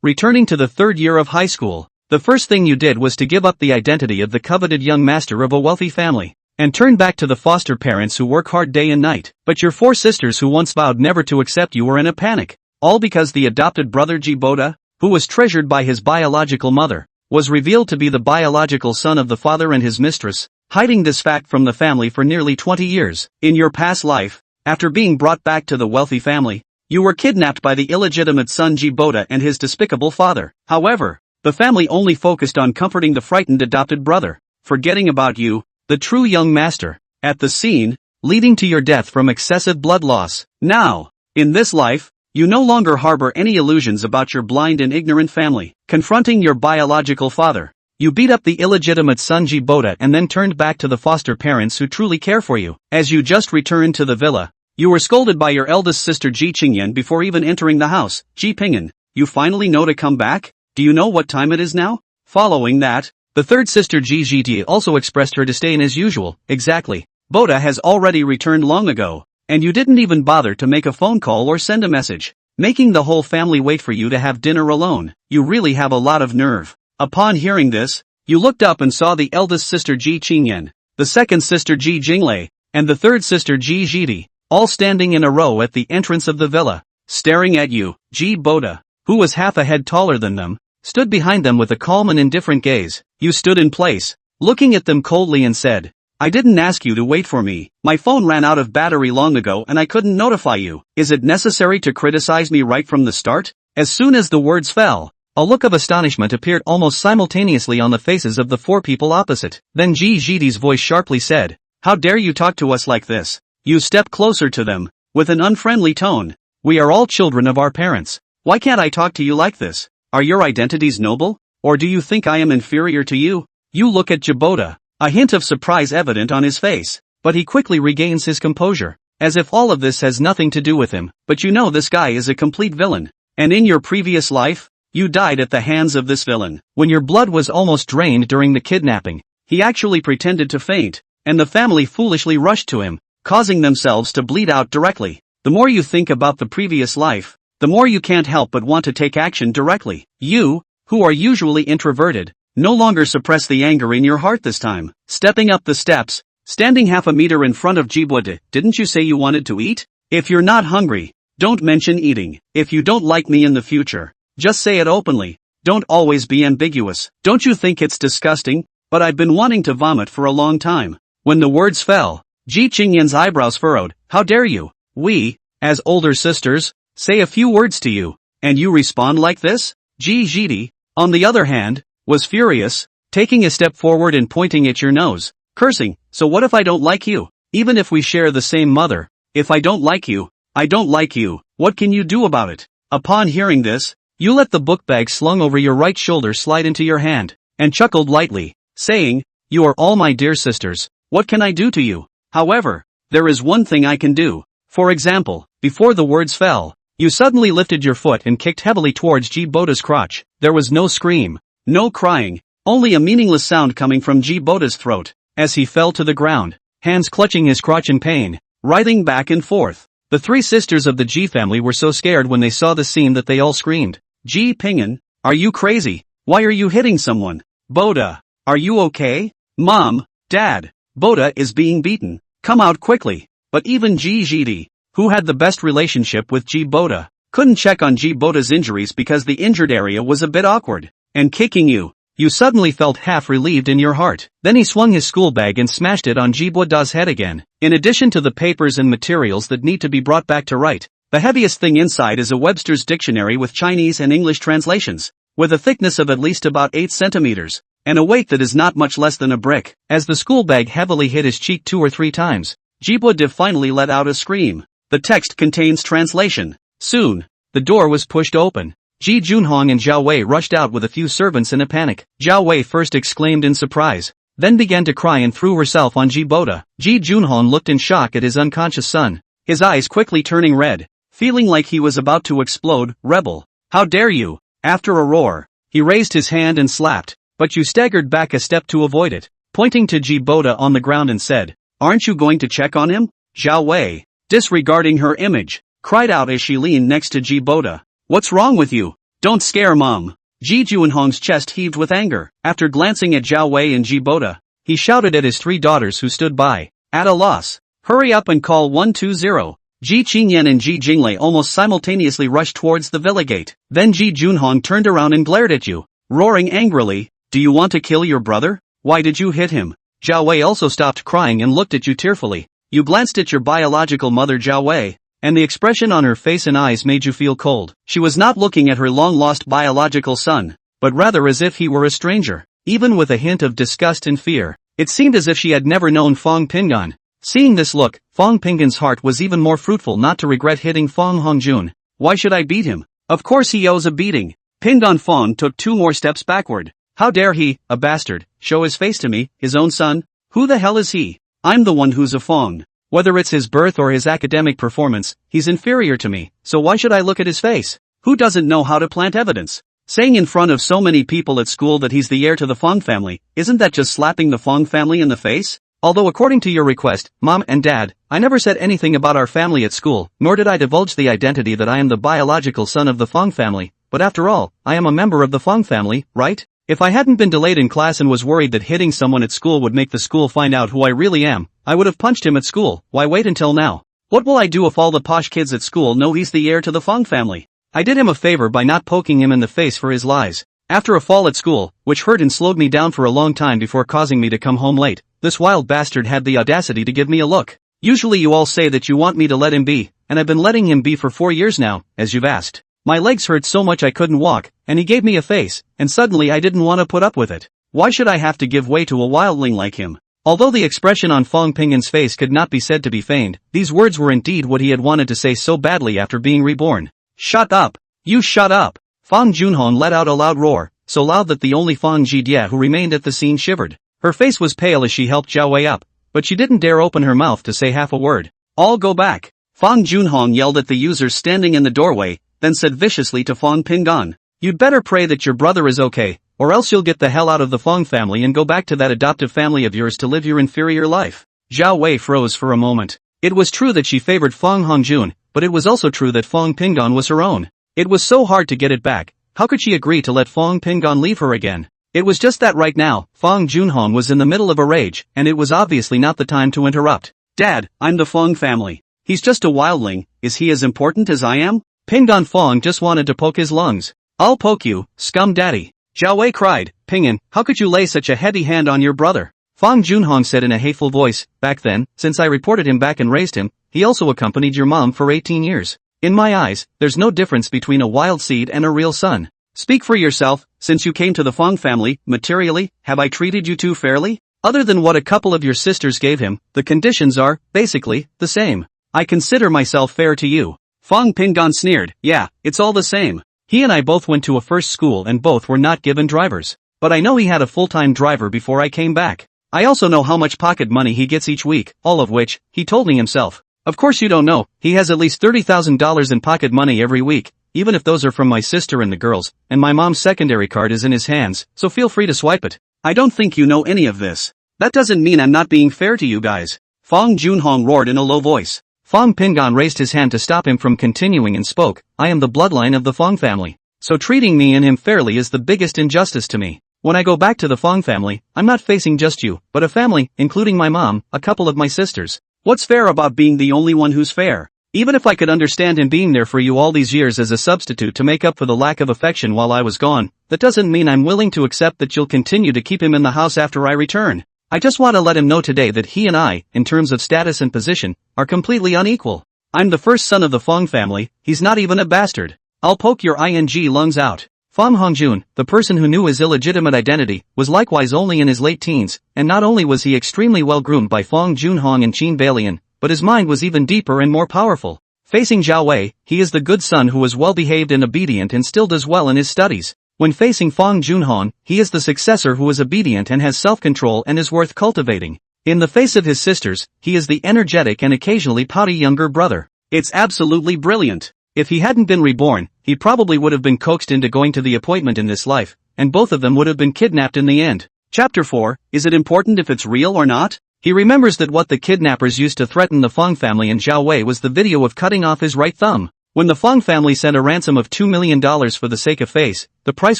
Returning to the third year of high school, the first thing you did was to give up the identity of the coveted young master of a wealthy family, and turn back to the foster parents who work hard day and night. But your four sisters who once vowed never to accept you were in a panic, all because the adopted brother Jibota, who was treasured by his biological mother, was revealed to be the biological son of the father and his mistress, hiding this fact from the family for nearly 20 years. In your past life, after being brought back to the wealthy family, you were kidnapped by the illegitimate son Jibota and his despicable father. However, the family only focused on comforting the frightened adopted brother, forgetting about you, the true young master, at the scene, leading to your death from excessive blood loss. Now, in this life, you no longer harbor any illusions about your blind and ignorant family. Confronting your biological father, you beat up the illegitimate son Jibota and then turned back to the foster parents who truly care for you. As you just returned to the villa, you were scolded by your eldest sister Ji Qingyan before even entering the house. Ji Pingyan, you finally know to come back? Do you know what time it is now? Following that, the third sister Ji Jiti also expressed her disdain as usual. Exactly. Bota has already returned long ago, and you didn't even bother to make a phone call or send a message, making the whole family wait for you to have dinner alone. You really have a lot of nerve. Upon hearing this, you looked up and saw the eldest sister Ji Qingyan, the second sister Ji Jinglei, and the third sister Ji Jiti, all standing in a row at the entrance of the villa, staring at you. Ji Bota, who was half a head taller than them, stood behind them with a calm and indifferent gaze. You stood in place, looking at them coldly and said, I didn't ask you to wait for me. My phone ran out of battery long ago and I couldn't notify you. Is it necessary to criticize me right from the start? As soon as the words fell, a look of astonishment appeared almost simultaneously on the faces of the four people opposite. Then Ji Jiti's voice sharply said, How dare you talk to us like this? You stepped closer to them, with an unfriendly tone. We are all children of our parents. Why can't I talk to you like this? Are your identities noble? Or do you think I am inferior to you? You look at Jibota, a hint of surprise evident on his face, but he quickly regains his composure, as if all of this has nothing to do with him. But you know this guy is a complete villain, and in your previous life, you died at the hands of this villain. When your blood was almost drained during the kidnapping, he actually pretended to faint, and the family foolishly rushed to him, causing themselves to bleed out directly. The more you think about the previous life, the more you can't help but want to take action directly. You, who are usually introverted, no longer suppress the anger in your heart this time. Stepping up the steps, standing half a meter in front of Jibota. Didn't you say you wanted to eat? If you're not hungry, don't mention eating. If you don't like me in the future, just say it openly. Don't always be ambiguous. Don't you think it's disgusting? But I've been wanting to vomit for a long time. When the words fell, Ji Qingyan's eyebrows furrowed. How dare you? We, as older sisters, say a few words to you, and you respond like this? Ji Jiti, on the other hand, was furious, taking a step forward and pointing at your nose, cursing. So what if I don't like you? Even if we share the same mother, if I don't like you, I don't like you. What can you do about it? Upon hearing this, you let the book bag slung over your right shoulder slide into your hand, and chuckled lightly, saying, You are all my dear sisters. What can I do to you? However, there is one thing I can do. For example, before the words fell, you suddenly lifted your foot and kicked heavily towards Jibota's crotch. There was no scream, no crying, only a meaningless sound coming from Jibota's throat, as he fell to the ground, hands clutching his crotch in pain, writhing back and forth. The three sisters of the Ji family were so scared when they saw the scene that they all screamed. Ji Pingyan, are you crazy? Why are you hitting someone? Bota, are you okay? Mom, Dad, Bota is being beaten. Come out quickly. But even Ji Jiti, who had the best relationship with Jibota, couldn't check on Jibota's injuries because the injured area was a bit awkward. And kicking you, you suddenly felt half relieved in your heart. Then he swung his school bag and smashed it on Jibota's head again. In addition to the papers and materials that need to be brought back to right, the heaviest thing inside is a Webster's dictionary with Chinese and English translations, with a thickness of at least about 8 centimeters, and a weight that is not much less than a brick. As the school bag heavily hit his cheek 2 or 3 times, Jibota finally let out a scream. The text contains translation. Soon, the door was pushed open. Ji Junhong and Zhao Wei rushed out with a few servants in a panic. Zhao Wei first exclaimed in surprise, then began to cry and threw herself on Jibota. Ji Junhong looked in shock at his unconscious son, his eyes quickly turning red, feeling like he was about to explode. Rebel, how dare you? After a roar, he raised his hand and slapped, but you staggered back a step to avoid it, pointing to Jibota on the ground and said, Aren't you going to check on him? Zhao Wei, disregarding her image, cried out as she leaned next to Jibota. What's wrong with you? Don't scare Mom. Ji Junhong's chest heaved with anger. After glancing at Zhao Wei and Ji Boda, he shouted at his 3 daughters who stood by. At a loss. Hurry up and call 120. Ji Qingyan and Ji Jinglei almost simultaneously rushed towards the villa gate. Then Ji Junhong turned around and glared at you, roaring angrily, "Do you want to kill your brother? Why did you hit him?" Zhao Wei also stopped crying and looked at you tearfully. You glanced at your biological mother Zhao Wei, and the expression on her face and eyes made you feel cold. She was not looking at her long-lost biological son, but rather as if he were a stranger. Even with a hint of disgust and fear, it seemed as if she had never known Fong Pingan. Seeing this look, Fong Pingan's heart was even more fruitful not to regret hitting Fong Hongjun. Why should I beat him? Of course he owes a beating. Pingan Fong took 2 more steps backward. How dare he, a bastard, show his face to me, his own son? Who the hell is he? I'm the one who's a Fong. Whether it's his birth or his academic performance, he's inferior to me, so why should I look at his face? Who doesn't know how to plant evidence? Saying in front of so many people at school that he's the heir to the Fong family, isn't that just slapping the Fong family in the face? Although according to your request, Mom and Dad, I never said anything about our family at school, nor did I divulge the identity that I am the biological son of the Fong family, but after all, I am a member of the Fong family, right? If I hadn't been delayed in class and was worried that hitting someone at school would make the school find out who I really am, I would have punched him at school. Why wait until now? What will I do if all the posh kids at school know he's the heir to the Fong family? I did him a favor by not poking him in the face for his lies. After a fall at school, which hurt and slowed me down for a long time before causing me to come home late, this wild bastard had the audacity to give me a look. Usually you all say that you want me to let him be, and I've been letting him be for 4 years now, as you've asked. My legs hurt so much I couldn't walk, and he gave me a face, and suddenly I didn't want to put up with it. Why should I have to give way to a wildling like him? Although the expression on Fong Pingan's face could not be said to be feigned, these words were indeed what he had wanted to say so badly after being reborn. Shut up! You shut up! Fong Junhong let out a loud roar, so loud that the only Fong Jie who remained at the scene shivered. Her face was pale as she helped Zhao Wei up, but she didn't dare open her mouth to say half a word. All go back! Fong Junhong yelled at the users standing in the doorway, then said viciously to Fong Pingan, "You'd better pray that your brother is okay, or else you'll get the hell out of the Fong family and go back to that adoptive family of yours to live your inferior life." Zhao Wei froze for a moment. It was true that she favored Fong Hongjun, but it was also true that Fong Pingan was her own. It was so hard to get it back. How could she agree to let Fong Pingan leave her again? It was just that right now, Fong Junhong was in the middle of a rage, and it was obviously not the time to interrupt. "Dad, I'm the Fong family. He's just a wildling. Is he as important as I am?" Pingan Fong just wanted to poke his lungs. "I'll poke you, scum daddy." Zhao Wei cried, "Pingan, how could you lay such a heavy hand on your brother?" Fong Junhong said in a hateful voice, "Back then, since I reported him back and raised him, he also accompanied your mom for 18 years. In my eyes, there's no difference between a wild seed and a real son. Speak for yourself, since you came to the Fong family, materially, have I treated you two fairly? Other than what a couple of your sisters gave him, the conditions are, basically, the same. I consider myself fair to you." Fong Pingan sneered, "Yeah, it's all the same. He and I both went to a first school and both were not given drivers. But I know he had a full-time driver before I came back. I also know how much pocket money he gets each week, all of which, he told me himself. Of course you don't know, he has at least $30,000 in pocket money every week, even if those are from my sister and the girls, and my mom's secondary card is in his hands, so feel free to swipe it. I don't think you know any of this. That doesn't mean I'm not being fair to you guys." Fong Junhong roared in a low voice. Fong Pingan raised his hand to stop him from continuing and spoke, "I am the bloodline of the Fong family, so treating me and him fairly is the biggest injustice to me. When I go back to the Fong family, I'm not facing just you, but a family, including my mom, a couple of my sisters. What's fair about being the only one who's fair? Even if I could understand him being there for you all these years as a substitute to make up for the lack of affection while I was gone, that doesn't mean I'm willing to accept that you'll continue to keep him in the house after I return. I just want to let him know today that he and I, in terms of status and position, are completely unequal. I'm the first son of the Fong family, he's not even a bastard. I'll poke your lungs out." Fong Hongjun, the person who knew his illegitimate identity, was likewise only in his late teens, and not only was he extremely well groomed by Fong Junhong and Qin Balian, but his mind was even deeper and more powerful. Facing Zhao Wei, he is the good son who is well behaved and obedient and still does well in his studies. When facing Fong Junhong, he is the successor who is obedient and has self-control and is worth cultivating. In the face of his sisters, he is the energetic and occasionally pouty younger brother. It's absolutely brilliant. If he hadn't been reborn, he probably would have been coaxed into going to the appointment in this life, and both of them would have been kidnapped in the end. Chapter 4, Is it important if it's real or not? He remembers that what the kidnappers used to threaten the Fong family and Zhao Wei was the video of cutting off his right thumb. When the Fong family sent a ransom of $2 million for the sake of face, the price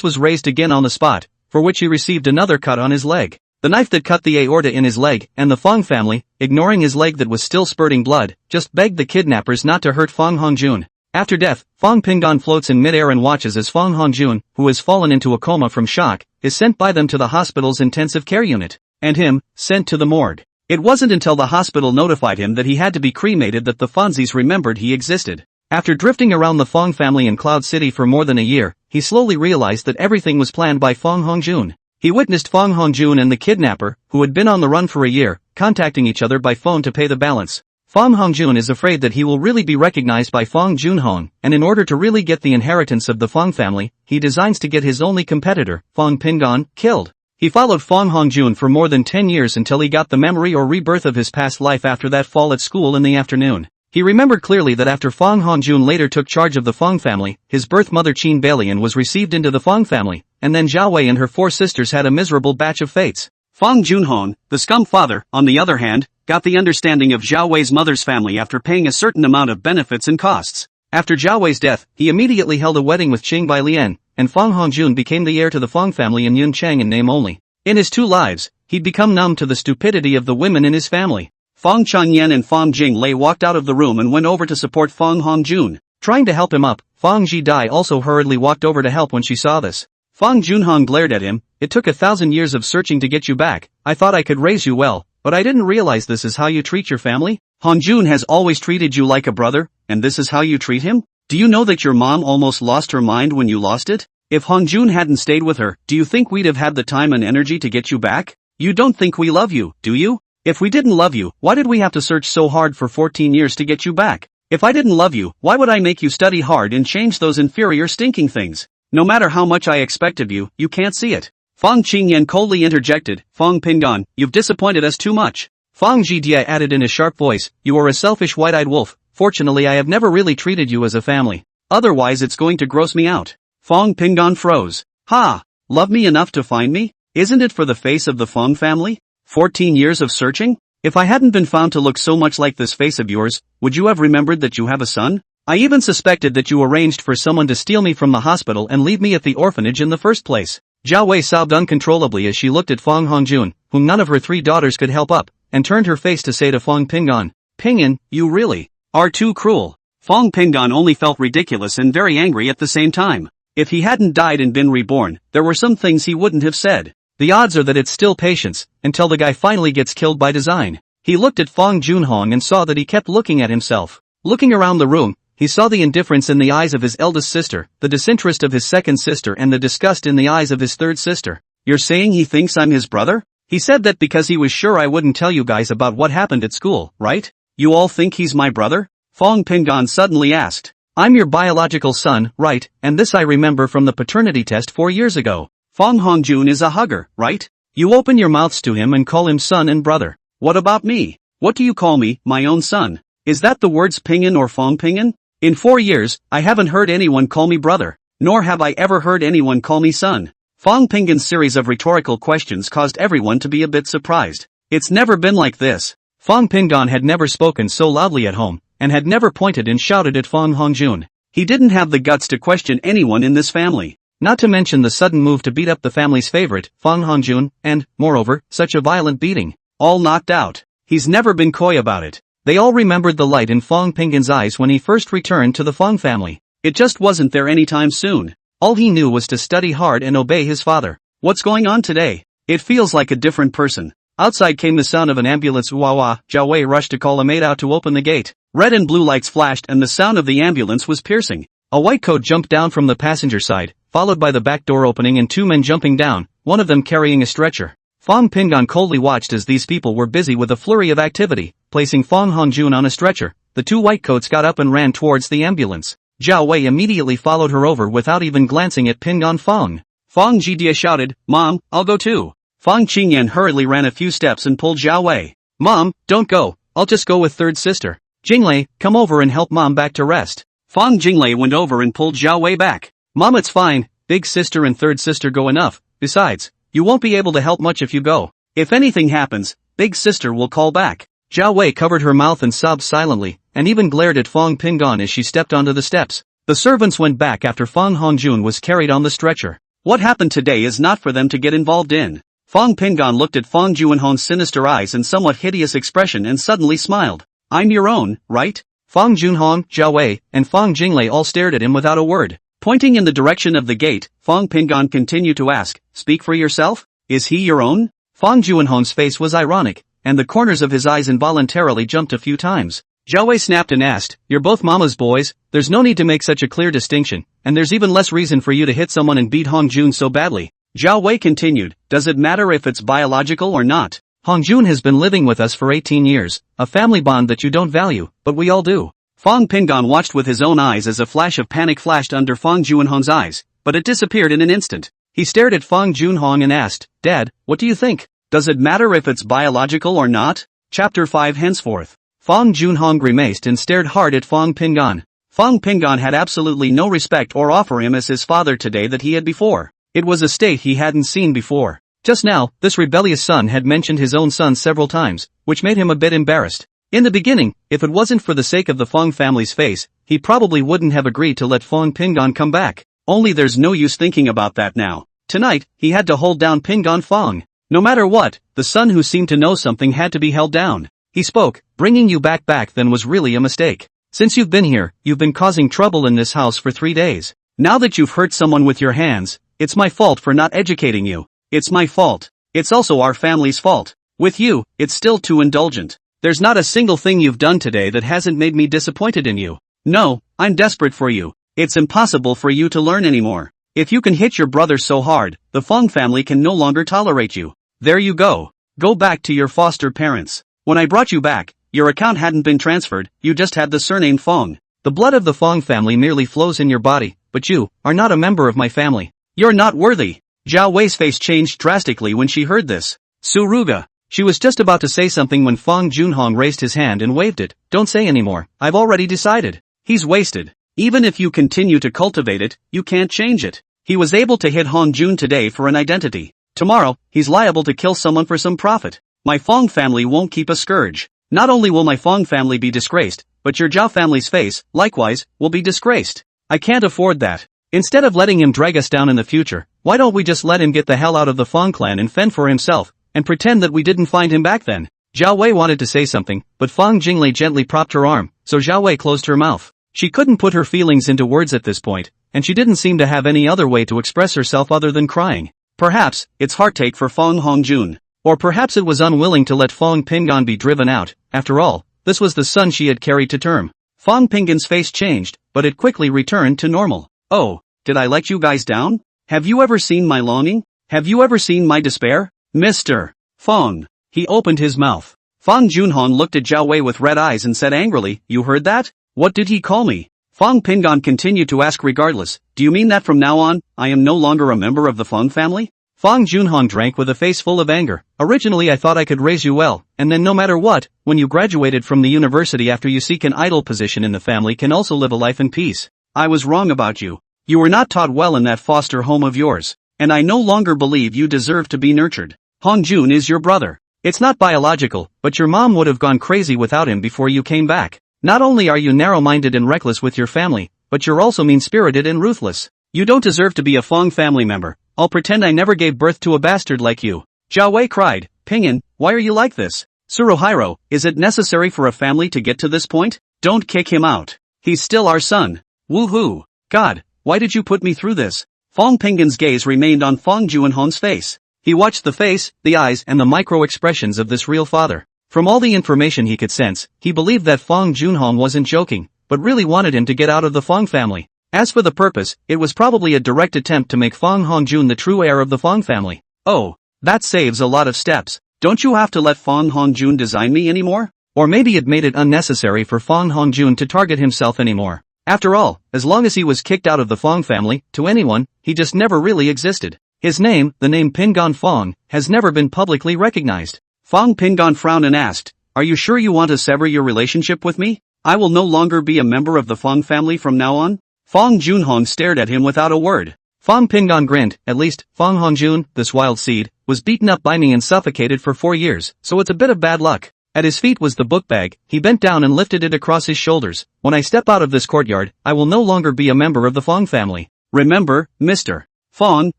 was raised again on the spot, for which he received another cut on his leg. The knife that cut the aorta in his leg, and the Fong family, ignoring his leg that was still spurting blood, just begged the kidnappers not to hurt Fong Hongjun. After death, Fong Pingon floats in midair and watches as Fong Hongjun, who has fallen into a coma from shock, is sent by them to the hospital's intensive care unit, and him, sent to the morgue. It wasn't until the hospital notified him that he had to be cremated that the Fonzies remembered he existed. After drifting around the Fong family in Cloud City for more than a year, he slowly realized that everything was planned by Fong Hongjun. He witnessed Fong Hongjun and the kidnapper, who had been on the run for a year, contacting each other by phone to pay the balance. Fong Hongjun is afraid that he will really be recognized by Fong Junhong, and in order to really get the inheritance of the Fong family, he designs to get his only competitor, Fong Pingon, killed. He followed Fong Hongjun for more than 10 years until he got the memory or rebirth of his past life after that fall at school in the afternoon. He remembered clearly that after Fong Hongjun later took charge of the Fong family, his birth mother Qin Balian was received into the Fong family, and then Zhao Wei and her 4 sisters had a miserable batch of fates. Fong Junhong, the scum father, on the other hand, got the understanding of Zhao Wei's mother's family after paying a certain amount of benefits and costs. After Zhao Wei's death, he immediately held a wedding with Qing Bailian, and Fong Hongjun became the heir to the Fong family in Yun Chang in name only. In his 2 lives, he'd become numb to the stupidity of the women in his family. Fong Changyan and Fong Jinglei walked out of the room and went over to support Fong Hongjun. Trying to help him up, Fong Jidai also hurriedly walked over to help when she saw this. Fong Junhong glared at him. It took 1,000 years of searching to get you back. I thought I could raise you well, but I didn't realize this is how you treat your family? Hongjun has always treated you like a brother, and this is how you treat him? Do you know that your mom almost lost her mind when you lost it? If Hongjun hadn't stayed with her, do you think we'd have had the time and energy to get you back? You don't think we love you, do you? If we didn't love you, why did we have to search so hard for 14 years to get you back? If I didn't love you, why would I make you study hard and change those inferior stinking things? No matter how much I expect of you, you can't see it. Fong Qingyan coldly interjected, Fong Pingon, you've disappointed us too much. Fong Jie added in a sharp voice, you are a selfish white-eyed wolf. Fortunately I have never really treated you as a family. Otherwise it's going to gross me out. Fong Pingon froze. Ha! Love me enough to find me? Isn't it for the face of the Fong family? 14 years of searching? If I hadn't been found to look so much like this face of yours, would you have remembered that you have a son? I even suspected that you arranged for someone to steal me from the hospital and leave me at the orphanage in the first place. Zhao Wei sobbed uncontrollably as she looked at Fong Hongjun, whom none of her 3 daughters could help up, and turned her face to say to Fong Pingon, Pingon, you really are too cruel. Fong Pingon only felt ridiculous and very angry at the same time. If he hadn't died and been reborn, there were some things he wouldn't have said. The odds are that it's still patience, until the guy finally gets killed by design. He looked at Fong Junhong and saw that he kept looking at himself. Looking around the room, he saw the indifference in the eyes of his eldest sister, the disinterest of his second sister and the disgust in the eyes of his third sister. You're saying he thinks I'm his brother? He said that because he was sure I wouldn't tell you guys about what happened at school, right? You all think he's my brother? Fong Pingon suddenly asked. I'm your biological son, right, and this I remember from the paternity test 4 years ago. Fong Hongjun is a hugger, right? You open your mouths to him and call him son and brother. What about me? What do you call me, my own son? Is that the words Pingon or Fong Pingon? In 4 years, I haven't heard anyone call me brother, nor have I ever heard anyone call me son. Fong Pingon's series of rhetorical questions caused everyone to be a bit surprised. It's never been like this. Fong Pingon had never spoken so loudly at home, and had never pointed and shouted at Fong Hongjun. He didn't have the guts to question anyone in this family. Not to mention the sudden move to beat up the family's favorite, Fong Hongjun, and, moreover, such a violent beating. All knocked out. He's never been coy about it. They all remembered the light in Fong Pingon's eyes when he first returned to the Fong family. It just wasn't there anytime soon. All he knew was to study hard and obey his father. What's going on today? It feels like a different person. Outside came the sound of an ambulance. Wah. Zhao Wei rushed to call a maid out to open the gate. Red and blue lights flashed and the sound of the ambulance was piercing. A white coat jumped down from the passenger side, followed by the back door opening and 2 men jumping down, one of them carrying a stretcher. Fong Pingon coldly watched as these people were busy with a flurry of activity, placing Fong Hongjun on a stretcher. The 2 white coats got up and ran towards the ambulance. Zhao Wei immediately followed her over without even glancing at Pingon Fong. Fong Jie shouted, Mom, I'll go too. Fong Qingyan hurriedly ran a few steps and pulled Zhao Wei. Mom, don't go, I'll just go with third sister. Jinglei, come over and help Mom back to rest. Fong Jinglei went over and pulled Zhao Wei back. Mom, it's fine, big sister and third sister go enough. Besides, you won't be able to help much if you go. If anything happens, big sister will call back. Zhao Wei covered her mouth and sobbed silently, and even glared at Fong Pingan as she stepped onto the steps. The servants went back after Fong Hongjun was carried on the stretcher. What happened today is not for them to get involved in. Fong Pingan looked at Fong Junhon's sinister eyes and somewhat hideous expression and suddenly smiled. I'm your own, right? Fong Junhong, Zhao Wei, and Fong Jinglei all stared at him without a word. Pointing in the direction of the gate, Fong Pingan continued to ask, speak for yourself? Is he your own? Fong Junhong's face was ironic, and the corners of his eyes involuntarily jumped a few times. Zhao Wei snapped and asked, you're both mama's boys, there's no need to make such a clear distinction, and there's even less reason for you to hit someone and beat Hongjun so badly. Zhao Wei continued, does it matter if it's biological or not? Hongjun has been living with us for 18 years, a family bond that you don't value, but we all do. Fong Pingan watched with his own eyes as a flash of panic flashed under Fong Junhong's eyes, but it disappeared in an instant. He stared at Fong Junhong and asked, Dad, what do you think? Does it matter if it's biological or not? Chapter 5 Henceforth. Fong Junhong grimaced and stared hard at Fong Pingan. Fong Pingan had absolutely no respect or offer him as his father today that he had before. It was a state he hadn't seen before. Just now, this rebellious son had mentioned his own son several times, which made him a bit embarrassed. In the beginning, if it wasn't for the sake of the Fong family's face, he probably wouldn't have agreed to let Fong Pingan come back. Only there's no use thinking about that now. Tonight, he had to hold down Pingan Fong. No matter what, the son who seemed to know something had to be held down. He spoke, bringing you back then was really a mistake. Since you've been here, you've been causing trouble in this house for 3 days. Now that you've hurt someone with your hands, it's my fault for not educating you. It's my fault. It's also our family's fault. With you, it's still too indulgent. There's not a single thing you've done today that hasn't made me disappointed in you. No, I'm desperate for you. It's impossible for you to learn anymore. If you can hit your brother so hard, the Fong family can no longer tolerate you. There you go. Go back to your foster parents. When I brought you back, your account hadn't been transferred, you just had the surname Fong. The blood of the Fong family merely flows in your body, but you are not a member of my family. You're not worthy. Zhao Wei's face changed drastically when she heard this. Suruga. She was just about to say something when Fong Junhong raised his hand and waved it. Don't say anymore, I've already decided. He's wasted. Even if you continue to cultivate it, you can't change it. He was able to hit Hongjun today for an identity. Tomorrow, he's liable to kill someone for some profit. My Fong family won't keep a scourge. Not only will my Fong family be disgraced, but your Zhao family's face, likewise, will be disgraced. I can't afford that. Instead of letting him drag us down in the future, why don't we just let him get the hell out of the Fong clan and fend for himself, and pretend that we didn't find him back then? Zhao Wei wanted to say something, but Fong Jinglei gently propped her arm, so Zhao Wei closed her mouth. She couldn't put her feelings into words at this point, and she didn't seem to have any other way to express herself other than crying. Perhaps, it's heartache for Fong Hongjun. Or perhaps it was unwilling to let Fong Pingan be driven out. After all, this was the son she had carried to term. Fong Pingan's face changed, but it quickly returned to normal. Oh, did I let you guys down? Have you ever seen my longing? Have you ever seen my despair? Mr. Fong. He opened his mouth. Fong Junhong looked at Zhao Wei with red eyes and said angrily, you heard that? What did he call me? Fong Pingan continued to ask regardless, do you mean that from now on, I am no longer a member of the Fong family? Fong Junhong drank with a face full of anger. Originally I thought I could raise you well, and then no matter what, when you graduated from the university after you seek an idle position in the family can also live a life in peace. I was wrong about you. You were not taught well in that foster home of yours, and I no longer believe you deserve to be nurtured. Hongjun is your brother. It's not biological, but your mom would have gone crazy without him before you came back. Not only are you narrow-minded and reckless with your family, but you're also mean-spirited and ruthless. You don't deserve to be a Fong family member. I'll pretend I never gave birth to a bastard like you. Zhao Wei cried, Pingan, why are you like this? Tsuruhiro, is it necessary for a family to get to this point? Don't kick him out. He's still our son. Woohoo. God, why did you put me through this? Fong Pingan's gaze remained on Fong Junhong's face. He watched the face, the eyes and the micro-expressions of this real father. From all the information he could sense, he believed that Fong Junhong wasn't joking, but really wanted him to get out of the Fong family. As for the purpose, it was probably a direct attempt to make Fong Hongjun the true heir of the Fong family. Oh, that saves a lot of steps. Don't you have to let Fong Hongjun design me anymore? Or maybe it made it unnecessary for Fong Hongjun to target himself anymore. After all, as long as he was kicked out of the Fong family, to anyone, he just never really existed. His name, the name Pingan Fong, has never been publicly recognized. Fong Pingan frowned and asked, are you sure you want to sever your relationship with me? I will no longer be a member of the Fong family from now on? Fong Junhong stared at him without a word. Fong Pingan grinned, at least, Fong Hongjun, this wild seed, was beaten up by me and suffocated for 4 years, so it's a bit of bad luck. At his feet was the book bag. He bent down and lifted it across his shoulders. When I step out of this courtyard, I will no longer be a member of the Fong family. Remember, Mr. Fong,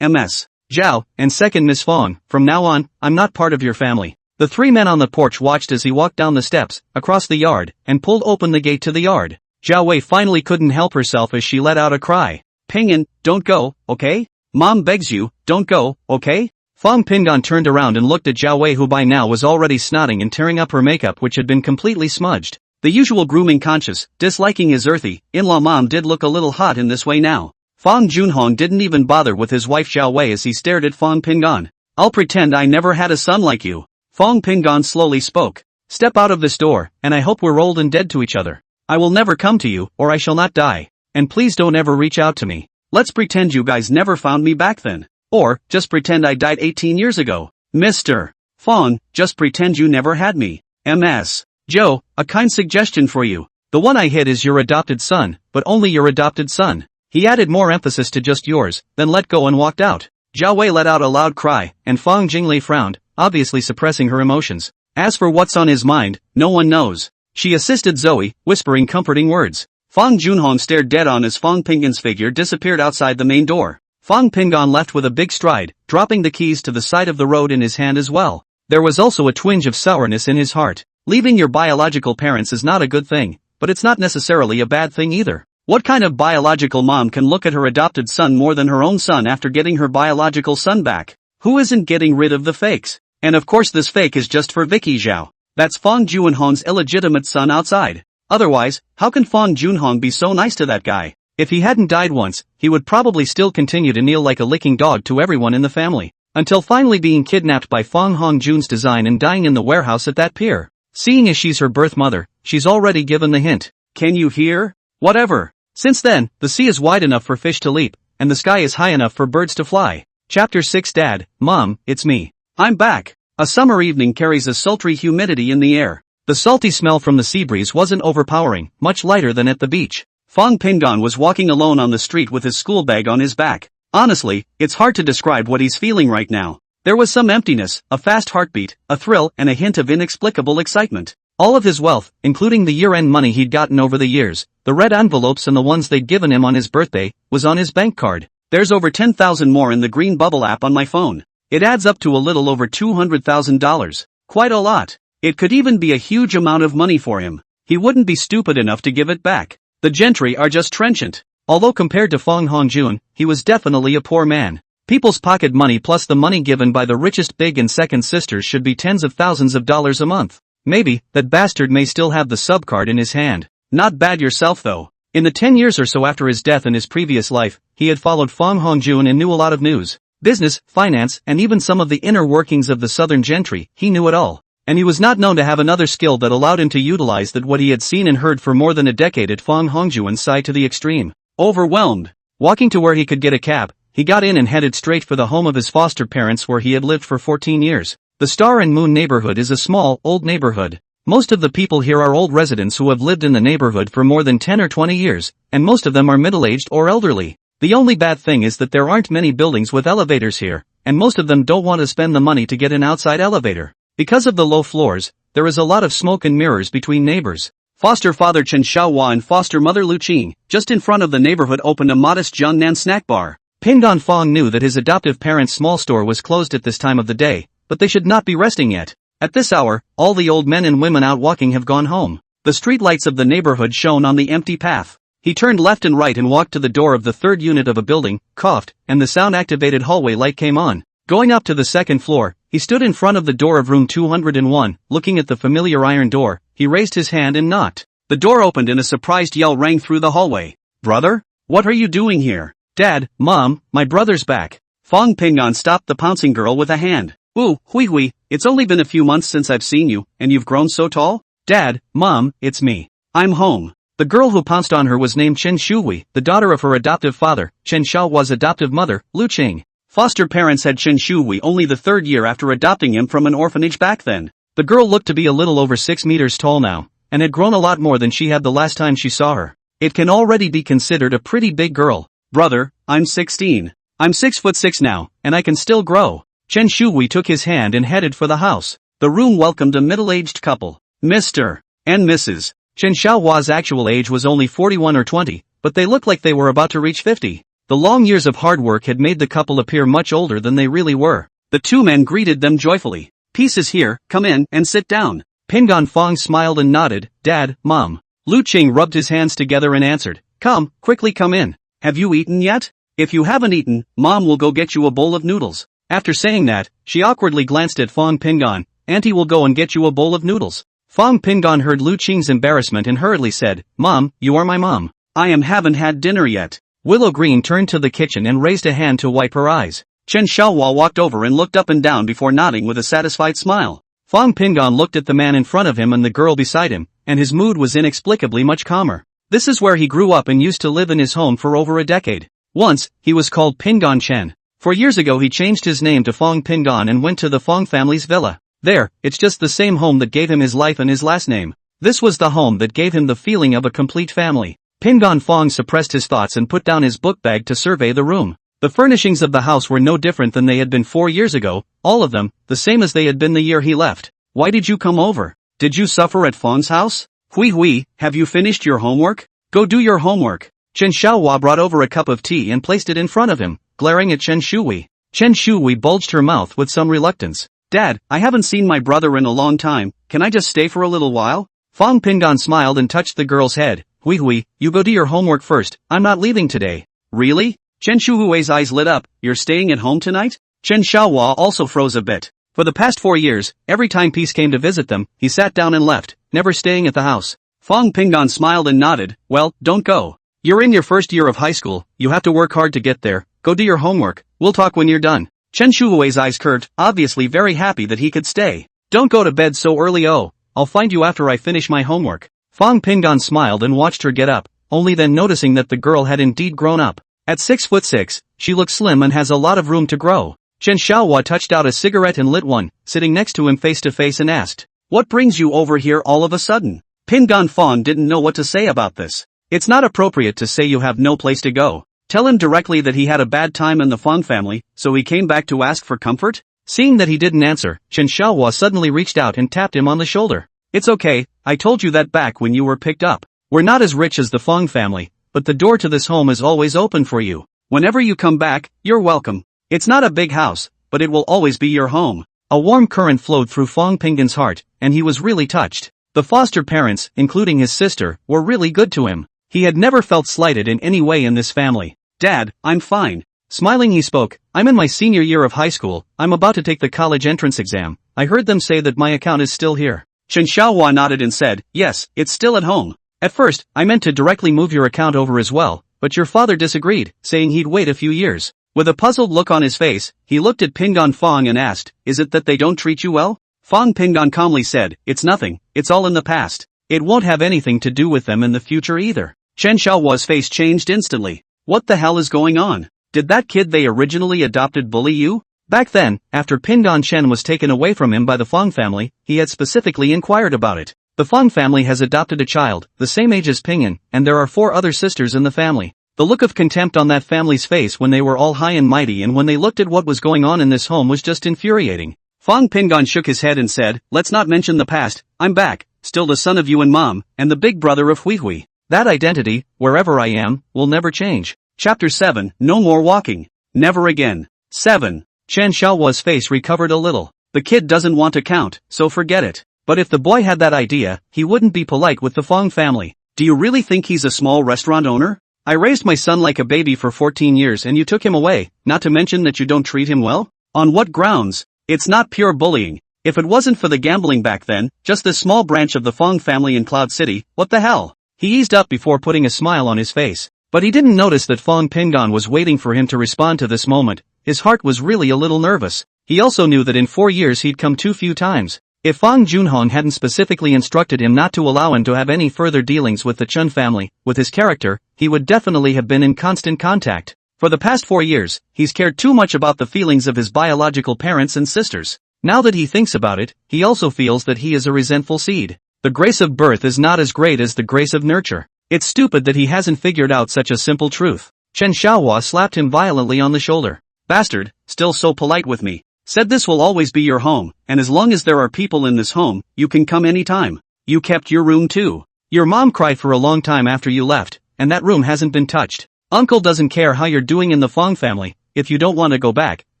MS. Zhao, and second Miss Fong, from now on, I'm not part of your family. The three men on the porch watched as he walked down the steps, across the yard, and pulled open the gate to the yard. Zhao Wei finally couldn't help herself as she let out a cry. Pingan, don't go, okay? Mom begs you, don't go, okay? Fong Pingan turned around and looked at Zhao Wei, who by now was already snotting and tearing up her makeup, which had been completely smudged. The usual grooming conscious, disliking his earthy, in-law mom did look a little hot in this way now. Fong Junhong didn't even bother with his wife Zhao Wei as he stared at Fong Pingan. I'll pretend I never had a son like you. Fong Pingan slowly spoke. Step out of this door, and I hope we're old and dead to each other. I will never come to you, or I shall not die. And please don't ever reach out to me. Let's pretend you guys never found me back then. Or, just pretend I died 18 years ago. Mr. Fong, just pretend you never had me. MS. Joe, a kind suggestion for you. The one I hid is your adopted son, but only your adopted son. He added more emphasis to just yours, then let go and walked out. Zhao Wei let out a loud cry, and Fong Jinglei frowned, obviously suppressing her emotions. As for what's on his mind, no one knows. She assisted Zoe, whispering comforting words. Fong Junhong stared dead on as Fong Pingan's figure disappeared outside the main door. Fong Pingan left with a big stride, dropping the keys to the side of the road in his hand as well. There was also a twinge of sourness in his heart. Leaving your biological parents is not a good thing, but it's not necessarily a bad thing either. What kind of biological mom can look at her adopted son more than her own son after getting her biological son back? Who isn't getting rid of the fakes? And of course this fake is just for Vicky Zhao. That's Fong Junhong's illegitimate son outside. Otherwise, how can Fong Junhong be so nice to that guy? If he hadn't died once, he would probably still continue to kneel like a licking dog to everyone in the family, until finally being kidnapped by Fong Hongjun's design and dying in the warehouse at that pier. Seeing as she's her birth mother, she's already given the hint. Can you hear? Whatever. Since then, the sea is wide enough for fish to leap, and the sky is high enough for birds to fly. Chapter 6. Dad, Mom, it's me. I'm back. A summer evening carries a sultry humidity in the air. The salty smell from the sea breeze wasn't overpowering, much lighter than at the beach. Fong Pingan was walking alone on the street with his school bag on his back. Honestly, it's hard to describe what he's feeling right now. There was some emptiness, a fast heartbeat, a thrill, and a hint of inexplicable excitement. All of his wealth, including the year-end money he'd gotten over the years, the red envelopes and the ones they'd given him on his birthday, was on his bank card. There's over 10,000 more in the Green Bubble app on my phone. It adds up to a little over $200,000. Quite a lot. It could even be a huge amount of money for him. He wouldn't be stupid enough to give it back. The gentry are just trenchant. Although compared to Fong Hongjun, he was definitely a poor man. People's pocket money plus the money given by the richest big and second sisters should be tens of thousands of dollars a month. Maybe, that bastard may still have the subcard in his hand. Not bad yourself though. In the 10 years or so after his death in his previous life, he had followed Fong Hongjun and knew a lot of news, business, finance, and even some of the inner workings of the southern gentry. He knew it all. And he was not known to have another skill that allowed him to utilize that what he had seen and heard for more than a decade at Fong Hongjuan's side to the extreme. Overwhelmed. Walking to where he could get a cab, he got in and headed straight for the home of his foster parents where he had lived for 14 years. The Star and Moon neighborhood is a small, old neighborhood. Most of the people here are old residents who have lived in the neighborhood for more than 10 or 20 years, and most of them are middle-aged or elderly. The only bad thing is that there aren't many buildings with elevators here, and most of them don't want to spend the money to get an outside elevator. Because of the low floors, there is a lot of smoke and mirrors between neighbors. Foster father Chen Xiaohua and foster mother Lu Qing, just in front of the neighborhood, opened a modest Jiangnan snack bar. Pingan Fong knew that his adoptive parents' small store was closed at this time of the day, but they should not be resting yet. At this hour, all the old men and women out walking have gone home. The street lights of the neighborhood shone on the empty path. He turned left and right and walked to the door of the third unit of a building, coughed, and the sound-activated hallway light came on. Going up to the second floor, he stood in front of the door of room 201, looking at the familiar iron door. He raised his hand and knocked. The door opened and a surprised yell rang through the hallway. Brother? What are you doing here? Dad, Mom, my brother's back. Fong Pingan stopped the pouncing girl with a hand. Ooh, hui, it's only been a few months since I've seen you, and you've grown so tall? Dad, Mom, it's me. I'm home. The girl who pounced on her was named Chen Shuhui, the daughter of her adoptive father, Chen Xiaohua's adoptive mother, Lu Qing. Foster parents had Chen Shuhui only the third year after adopting him from an orphanage back then. The girl looked to be a little over 6 meters tall now, and had grown a lot more than she had the last time she saw her. It can already be considered a pretty big girl. Brother, I'm 16. I'm 6'6" now, and I can still grow. Chen Shuhui took his hand and headed for the house. The room welcomed a middle-aged couple, Mr. and Mrs. Chen Xiaohua's actual age was only 41 or 20, but they looked like they were about to reach 50. The long years of hard work had made the couple appear much older than they really were. The two men greeted them joyfully. "Peace is here, come in and sit down." Pingan Fong smiled and nodded. "Dad, Mom." Lu Qing rubbed his hands together and answered, "Come, quickly come in. Have you eaten yet? If you haven't eaten, Mom will go get you a bowl of noodles." After saying that, she awkwardly glanced at Fong Pingan. "Auntie will go and get you a bowl of noodles." Fong Pingan heard Lu Qing's embarrassment and hurriedly said, "Mom, you are my mom. Haven't had dinner yet." Willow Green turned to the kitchen and raised a hand to wipe her eyes. Chen Xiaohua walked over and looked up and down before nodding with a satisfied smile. Fong Pingan looked at the man in front of him and the girl beside him, and his mood was inexplicably much calmer. This is where he grew up and used to live in his home for over a decade. Once, he was called Pingan Chen. 4 years ago he changed his name to Fong Pingan and went to the Fong family's villa. There, it's just the same home that gave him his life and his last name. This was the home that gave him the feeling of a complete family. Pingan Fong suppressed his thoughts and put down his book bag to survey the room. The furnishings of the house were no different than they had been 4 years ago, all of them, the same as they had been the year he left. "Why did you come over? Did you suffer at Fong's house? Hui, have you finished your homework? Go do your homework." Chen Xiaohua brought over a cup of tea and placed it in front of him, glaring at Chen Shui. Chen Shui bulged her mouth with some reluctance. "Dad, I haven't seen my brother in a long time, can I just stay for a little while?" Fong Pingan smiled and touched the girl's head. Hui, you go do your homework first, I'm not leaving today." "Really?" Chen Shuhui's eyes lit up. "You're staying at home tonight?" Chen Xiaohua also froze a bit. For the past 4 years, every time Peace came to visit them, he sat down and left, never staying at the house. Fong Pingan smiled and nodded. "Well, don't go. You're in your first year of high school, you have to work hard to get there, go do your homework, we'll talk when you're done." Chen Shuhui's eyes curved, obviously very happy that he could stay. "Don't go to bed so early. Oh, I'll find you after I finish my homework." Fong Pingan smiled and watched her get up, only then noticing that the girl had indeed grown up. At 6'6", she looked slim and has a lot of room to grow. Chen Xiaohua touched out a cigarette and lit one, sitting next to him face to face and asked, "What brings you over here all of a sudden?" Pingan Fong didn't know what to say about this. It's not appropriate to say you have no place to go. Tell him directly that he had a bad time in the Fong family, so he came back to ask for comfort? Seeing that he didn't answer, Chen Xiaohua suddenly reached out and tapped him on the shoulder. "It's okay, I told you that back when you were picked up. We're not as rich as the Fong family, but the door to this home is always open for you. Whenever you come back, you're welcome. It's not a big house, but it will always be your home." A warm current flowed through Fong Pingan's heart, and he was really touched. The foster parents, including his sister, were really good to him. He had never felt slighted in any way in this family. "Dad, I'm fine." Smiling he spoke, "I'm in my senior year of high school, I'm about to take the college entrance exam. I heard them say that my account is still here." Chen Xiaohua nodded and said, "Yes, it's still at home. At first, I meant to directly move your account over as well, but your father disagreed, saying he'd wait a few years." With a puzzled look on his face, he looked at Pingan Fong and asked, "Is it that they don't treat you well?" Fong Pingan calmly said, "It's nothing, it's all in the past. It won't have anything to do with them in the future either." Chen Xiaohua's face changed instantly. What the hell is going on? Did that kid they originally adopted bully you? Back then, after Pingan Chen was taken away from him by the Fong family, he had specifically inquired about it. The Fong family has adopted a child, the same age as Pingan, and there are 4 other sisters in the family. The look of contempt on that family's face when they were all high and mighty and when they looked at what was going on in this home was just infuriating. Fong Pingan shook his head and said, "Let's not mention the past, I'm back, still the son of you and Mom, and the big brother of Hui. That identity, wherever I am, will never change." Chapter 7, No More Walking. Never again. 7. Chen Xiaohua's face recovered a little. The kid doesn't want to count, so forget it. But if the boy had that idea, he wouldn't be polite with the Fong family. "Do you really think he's a small restaurant owner? I raised my son like a baby for 14 years and you took him away, not to mention that you don't treat him well? On what grounds? It's not pure bullying. If it wasn't for the gambling back then, just this small branch of the Fong family in Cloud City, what the hell?" He eased up before putting a smile on his face. But he didn't notice that Fong Pingan was waiting for him to respond to this moment. His heart was really a little nervous. He also knew that in 4 years he'd come too few times. If Fang Junhong hadn't specifically instructed him not to allow him to have any further dealings with the Chun family, with his character, he would definitely have been in constant contact. For the past 4 years, he's cared too much about the feelings of his biological parents and sisters. Now that he thinks about it, he also feels that he is a resentful seed. The grace of birth is not as great as the grace of nurture. It's stupid that he hasn't figured out such a simple truth. Chen Xiaohua slapped him violently on the shoulder. "Bastard, still so polite with me. Said this will always be your home, and as long as there are people in this home, you can come anytime. You kept your room too. Your mom cried for a long time after you left, and that room hasn't been touched. Uncle doesn't care how you're doing in the Fong family. If you don't want to go back,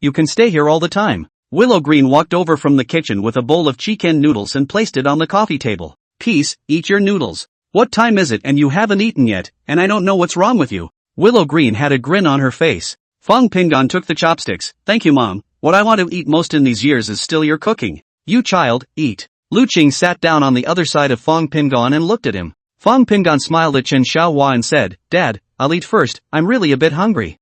you can stay here all the time. Willow Green walked over from the kitchen with a bowl of chicken noodles and placed it on the coffee table. Peace, eat your noodles. What time is it and you haven't eaten yet, and I don't know what's wrong with you. Willow Green had a grin on her face. Fong Pingon took the chopsticks. Thank you, Mom. What I want to eat most in these years is still your cooking. You child, eat. Lu Qing sat down on the other side of Fong Pingon and looked at him. Fong Pingon smiled at Chen Xiaohua and said, Dad, I'll eat first, I'm really a bit hungry.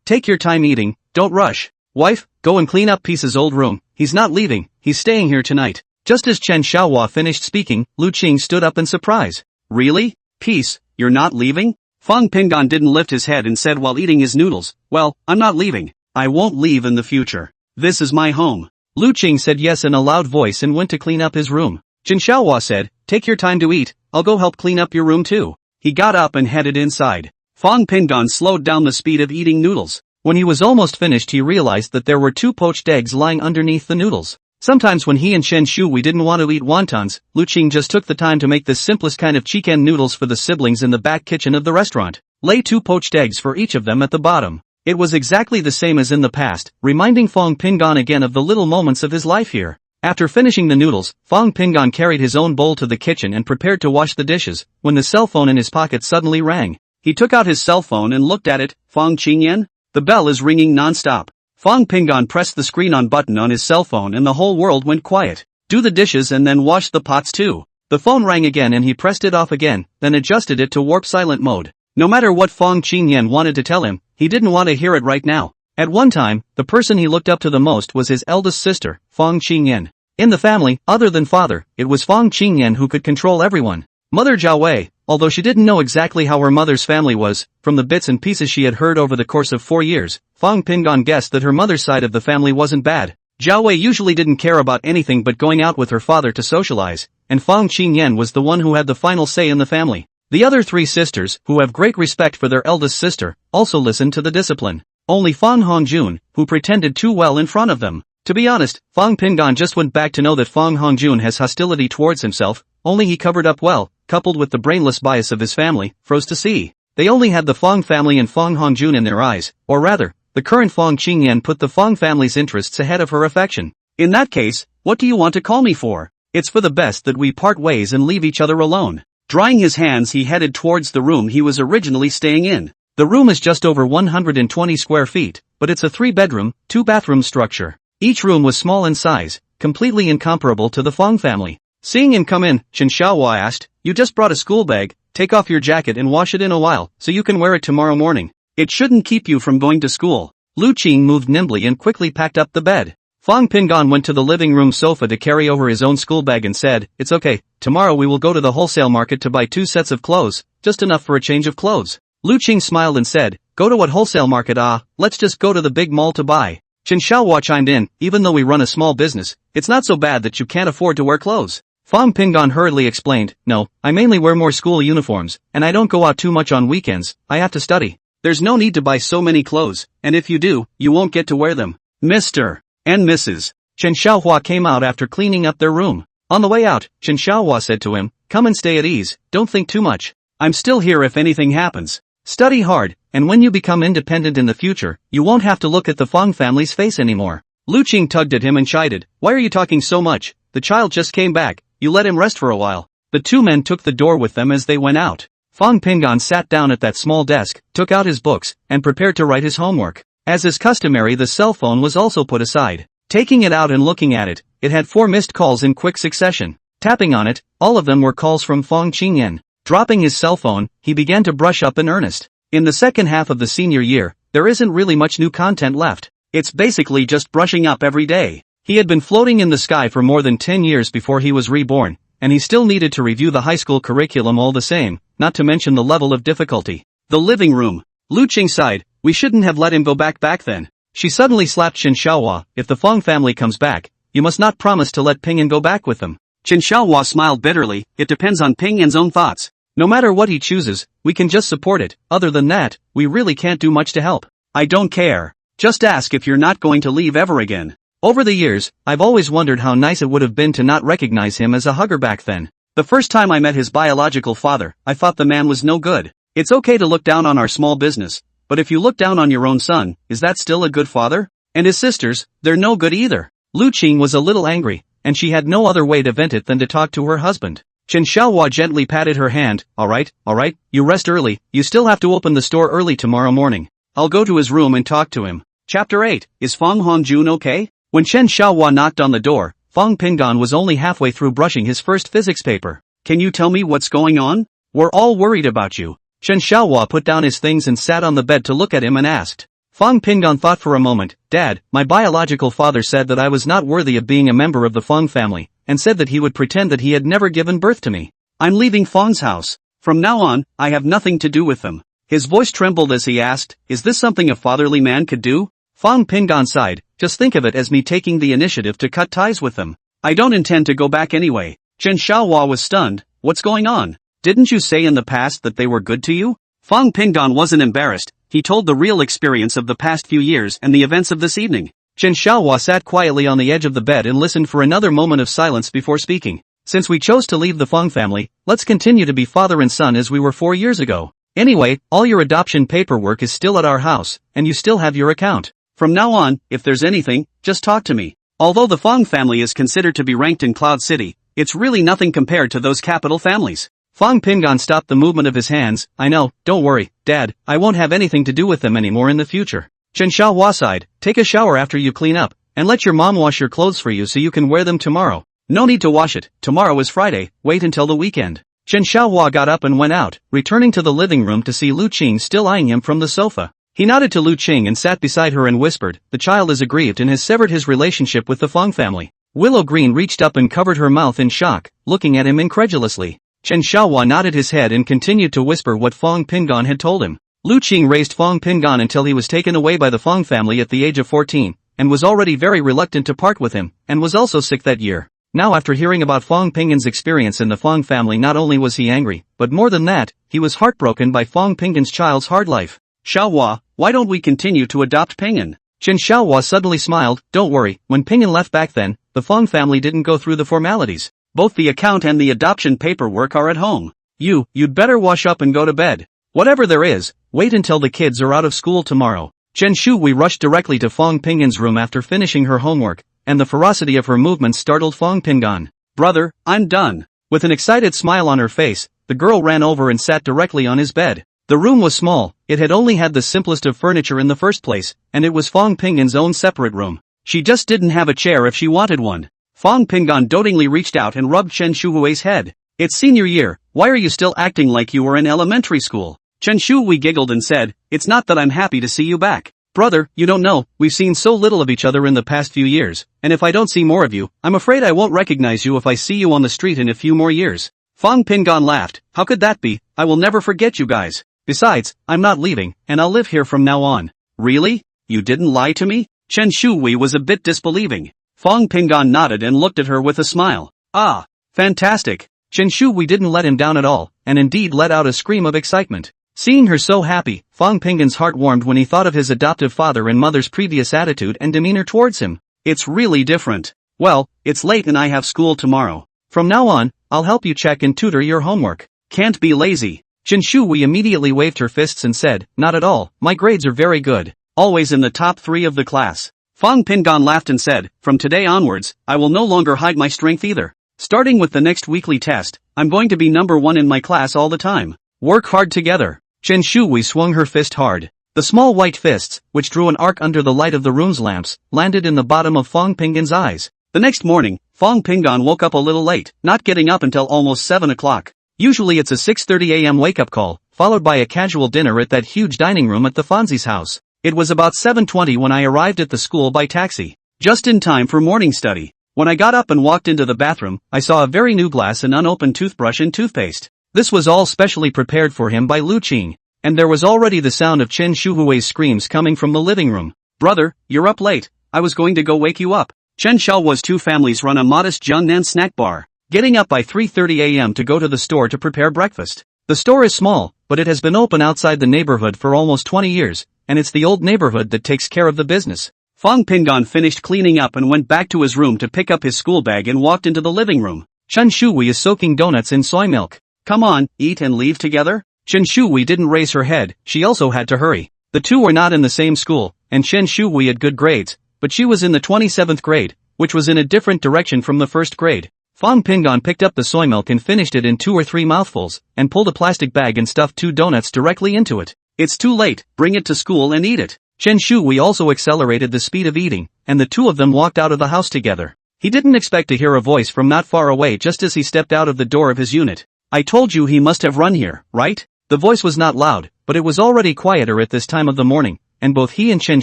Take your time eating, don't rush. Wife, go and clean up Peace's old room. He's not leaving, he's staying here tonight. Just as Chen Xiaohua finished speaking, Lu Qing stood up in surprise. Really? Peace, you're not leaving? Fong Pingon didn't lift his head and said while eating his noodles, well, I'm not leaving. I won't leave in the future. This is my home. Lu Qing said yes in a loud voice and went to clean up his room. Chen Xiaohua said, take your time to eat, I'll go help clean up your room too. He got up and headed inside. Fong Pingon slowed down the speed of eating noodles. When he was almost finished he realized that there were 2 poached eggs lying underneath the noodles. Sometimes when he and Shen Shui didn't want to eat wontons, Lu Qing just took the time to make the simplest kind of chicken noodles for the siblings in the back kitchen of the restaurant. Lay 2 poached eggs for each of them at the bottom. It was exactly the same as in the past, reminding Fong Pingon again of the little moments of his life here. After finishing the noodles, Fong Pingon carried his own bowl to the kitchen and prepared to wash the dishes, when the cell phone in his pocket suddenly rang. He took out his cell phone and looked at it. Fong Qingyan? The bell is ringing non-stop. Fong Pingon pressed the screen-on button on his cell phone and the whole world went quiet. Do the dishes and then wash the pots too. The phone rang again and he pressed it off again, then adjusted it to warp silent mode. No matter what Fong Qingyan wanted to tell him, he didn't want to hear it right now. At one time, the person he looked up to the most was his eldest sister, Fong Qingyan. In the family, other than father, it was Fong Qingyan who could control everyone. Mother Zhao Wei, although she didn't know exactly how her mother's family was, from the bits and pieces she had heard over the course of 4 years, Fong Pingon guessed that her mother's side of the family wasn't bad. Zhao Wei usually didn't care about anything but going out with her father to socialize, and Fong Qingyan was the one who had the final say in the family. The other 3 sisters, who have great respect for their eldest sister, also listened to the discipline. Only Fong Hongjun, who pretended too well in front of them. To be honest, Fong Pingon just went back to know that Fong Hongjun has hostility towards himself, only he covered up well, coupled with the brainless bias of his family, froze to see. They only had the Fong family and Fong Hongjun in their eyes, or rather, the current Fong Qingyan put the Fong family's interests ahead of her affection. In that case, what do you want to call me for? It's for the best that we part ways and leave each other alone. Drying his hands he headed towards the room he was originally staying in. The room is just over 120 square feet, but it's a 3-bedroom, 2-bathroom structure. Each room was small in size, completely incomparable to the Fong family. Seeing him come in, Chen Xiaohua asked, you just brought a school bag, take off your jacket and wash it in a while, so you can wear it tomorrow morning. It shouldn't keep you from going to school. Lu Qing moved nimbly and quickly packed up the bed. Fong Pingon went to the living room sofa to carry over his own school bag and said, it's okay, tomorrow we will go to the wholesale market to buy 2 sets of clothes, just enough for a change of clothes. Lu Qing smiled and said, go to what wholesale market? Let's just go to the big mall to buy. Chen Xiaohua chimed in, even though we run a small business, it's not so bad that you can't afford to wear clothes. Fong Pingon hurriedly explained, no, I mainly wear more school uniforms, and I don't go out too much on weekends, I have to study. There's no need to buy so many clothes, and if you do, you won't get to wear them. Mr. and Mrs. Chen Xiaohua came out after cleaning up their room. On the way out, Chen Xiaohua said to him, come and stay at ease, don't think too much. I'm still here if anything happens. Study hard, and when you become independent in the future, you won't have to look at the Fong family's face anymore. Lu Qing tugged at him and chided, why are you talking so much? The child just came back, you let him rest for a while. The 2 men took the door with them as they went out. Fong Pingon sat down at that small desk, took out his books, and prepared to write his homework. As is customary, the cell phone was also put aside. Taking it out and looking at it, it had 4 missed calls in quick succession. Tapping on it, all of them were calls from Fong Qingyan. Dropping his cell phone, he began to brush up in earnest. In the second half of the senior year, there isn't really much new content left. It's basically just brushing up every day. He had been floating in the sky for more than 10 years before he was reborn, and he still needed to review the high school curriculum all the same, not to mention the level of difficulty. The living room. Lu Qing sighed, we shouldn't have let him go back then. She suddenly slapped Chen Xiaohua, if the Fong family comes back, you must not promise to let Pingyan go back with them. Chen Xiaohua smiled bitterly, it depends on Pingyan's own thoughts. No matter what he chooses, we can just support it, other than that, we really can't do much to help. I don't care. Just ask if you're not going to leave ever again. Over the years, I've always wondered how nice it would have been to not recognize him as a hugger back then. The first time I met his biological father, I thought the man was no good. It's okay to look down on our small business, but if you look down on your own son, is that still a good father? And his sisters, they're no good either. Lu Qing was a little angry, and she had no other way to vent it than to talk to her husband. Chen Xiaohua gently patted her hand. Alright, you rest early, you still have to open the store early tomorrow morning. I'll go to his room and talk to him. Chapter 8, Is Fang Hongjun okay? When Chen Xiaohua knocked on the door, Fang Pinggan was only halfway through brushing his first physics paper. Can you tell me what's going on? We're all worried about you. Chen Xiaohua put down his things and sat on the bed to look at him and asked. Fang Pinggan thought for a moment. Dad, my biological father said that I was not worthy of being a member of the Fang family, and said that he would pretend that he had never given birth to me. I'm leaving Fang's house. From now on, I have nothing to do with them. His voice trembled as he asked, is this something a fatherly man could do? Fang Pinggan sighed. Just think of it as me taking the initiative to cut ties with them. I don't intend to go back anyway. Chen Xiaohua was stunned. What's going on? Didn't you say in the past that they were good to you? Fang Pinggan wasn't embarrassed. He told the real experience of the past few years and the events of this evening. Chen Xiaohua sat quietly on the edge of the bed and listened for another moment of silence before speaking. Since we chose to leave the Fang family, let's continue to be father and son as we were 4 years ago. Anyway, all your adoption paperwork is still at our house, and you still have your account. From now on, if there's anything, just talk to me. Although the Fang family is considered to be ranked in Cloud City, it's really nothing compared to those capital families. Fang Pinggan stopped the movement of his hands. I know, don't worry, Dad, I won't have anything to do with them anymore in the future. Chen Xiaohua sighed. Take a shower after you clean up, and let your mom wash your clothes for you so you can wear them tomorrow. No need to wash it, tomorrow is Friday, wait until the weekend. Chen Xiaohua got up and went out, returning to the living room to see Lu Qing still eyeing him from the sofa. He nodded to Lu Qing and sat beside her and whispered, the child is aggrieved and has severed his relationship with the Fang family. Willow Green reached up and covered her mouth in shock, looking at him incredulously. Chen Xiaohua nodded his head and continued to whisper what Fang Pinggan had told him. Lu Qing raised Fang Pinggan until he was taken away by the Fang family at the age of 14, and was already very reluctant to part with him, and was also sick that year. Now after hearing about Fang Pinggan's experience in the Fang family, not only was he angry, but more than that, he was heartbroken by Fang Pinggan's child's hard life. Xiaohua, why don't we continue to adopt Pinggan? Chen Xiaohua suddenly smiled. Don't worry, when Pinggan left back then, the Fang family didn't go through the formalities. Both the account and the adoption paperwork are at home. You'd better wash up and go to bed. Whatever there is, wait until the kids are out of school tomorrow. Chen Shui rushed directly to Fang Pinggan's room after finishing her homework, and the ferocity of her movements startled Fang Pinggan. Brother, I'm done. With an excited smile on her face, the girl ran over and sat directly on his bed. The room was small, it had only had the simplest of furniture in the first place, and it was Fang Pinggan's own separate room. She just didn't have a chair if she wanted one. Fang Pinggan dotingly reached out and rubbed Chen Shuhui's head. It's senior year, why are you still acting like you were in elementary school? Chen Shuhui giggled and said, it's not that I'm happy to see you back. Brother, you don't know, we've seen so little of each other in the past few years, and if I don't see more of you, I'm afraid I won't recognize you if I see you on the street in a few more years. Fang Pinggan laughed. How could that be? I will never forget you guys. Besides, I'm not leaving, and I'll live here from now on. Really? You didn't lie to me? Chen Shuhui was a bit disbelieving. Fang Pinggan nodded and looked at her with a smile. Ah, fantastic. Chen Shuhui didn't let him down at all, and indeed let out a scream of excitement. Seeing her so happy, Fang Pinggan's heart warmed when he thought of his adoptive father and mother's previous attitude and demeanor towards him. It's really different. Well, it's late and I have school tomorrow. From now on, I'll help you check and tutor your homework. Can't be lazy. Chen Shuhui immediately waved her fists and said, not at all, my grades are very good. Always in the top 3 of the class. Fang Pinggan laughed and said, from today onwards, I will no longer hide my strength either. Starting with the next weekly test, I'm going to be number 1 in my class all the time. Work hard together. Chen Shuhui swung her fist hard. The small white fists, which drew an arc under the light of the room's lamps, landed in the bottom of Fang Pinggan's eyes. The next morning, Fang Pinggan woke up a little late, not getting up until almost 7 o'clock. Usually it's a 6:30 a.m. wake-up call, followed by a casual dinner at that huge dining room at the Fonzie's house. It was about 7:20 when I arrived at the school by taxi. Just in time for morning study. When I got up and walked into the bathroom, I saw a very new glass and unopened toothbrush and toothpaste. This was all specially prepared for him by Lu Qing. And there was already the sound of Chen Shuhui's screams coming from the living room. Brother, you're up late. I was going to go wake you up. Chen Xiaohua's 2 families run a modest Jiangnan snack bar. Getting up by 3:30 a.m. to go to the store to prepare breakfast. The store is small, but it has been open outside the neighborhood for almost 20 years, and it's the old neighborhood that takes care of the business. Fong Pingon finished cleaning up and went back to his room to pick up his school bag and walked into the living room. Chen Shui is soaking donuts in soy milk. Come on, eat and leave together? Chen Shui didn't raise her head, she also had to hurry. The two were not in the same school, and Chen Shui had good grades, but she was in the 27th grade, which was in a different direction from the first grade. Fong Pingon picked up the soy milk and finished it in 2 or 3 mouthfuls, and pulled a plastic bag and stuffed 2 donuts directly into it. It's too late, bring it to school and eat it. Chen Shui also accelerated the speed of eating, and the two of them walked out of the house together. He didn't expect to hear a voice from not far away just as he stepped out of the door of his unit. I told you he must have run here, right? The voice was not loud, but it was already quieter at this time of the morning, and both he and Chen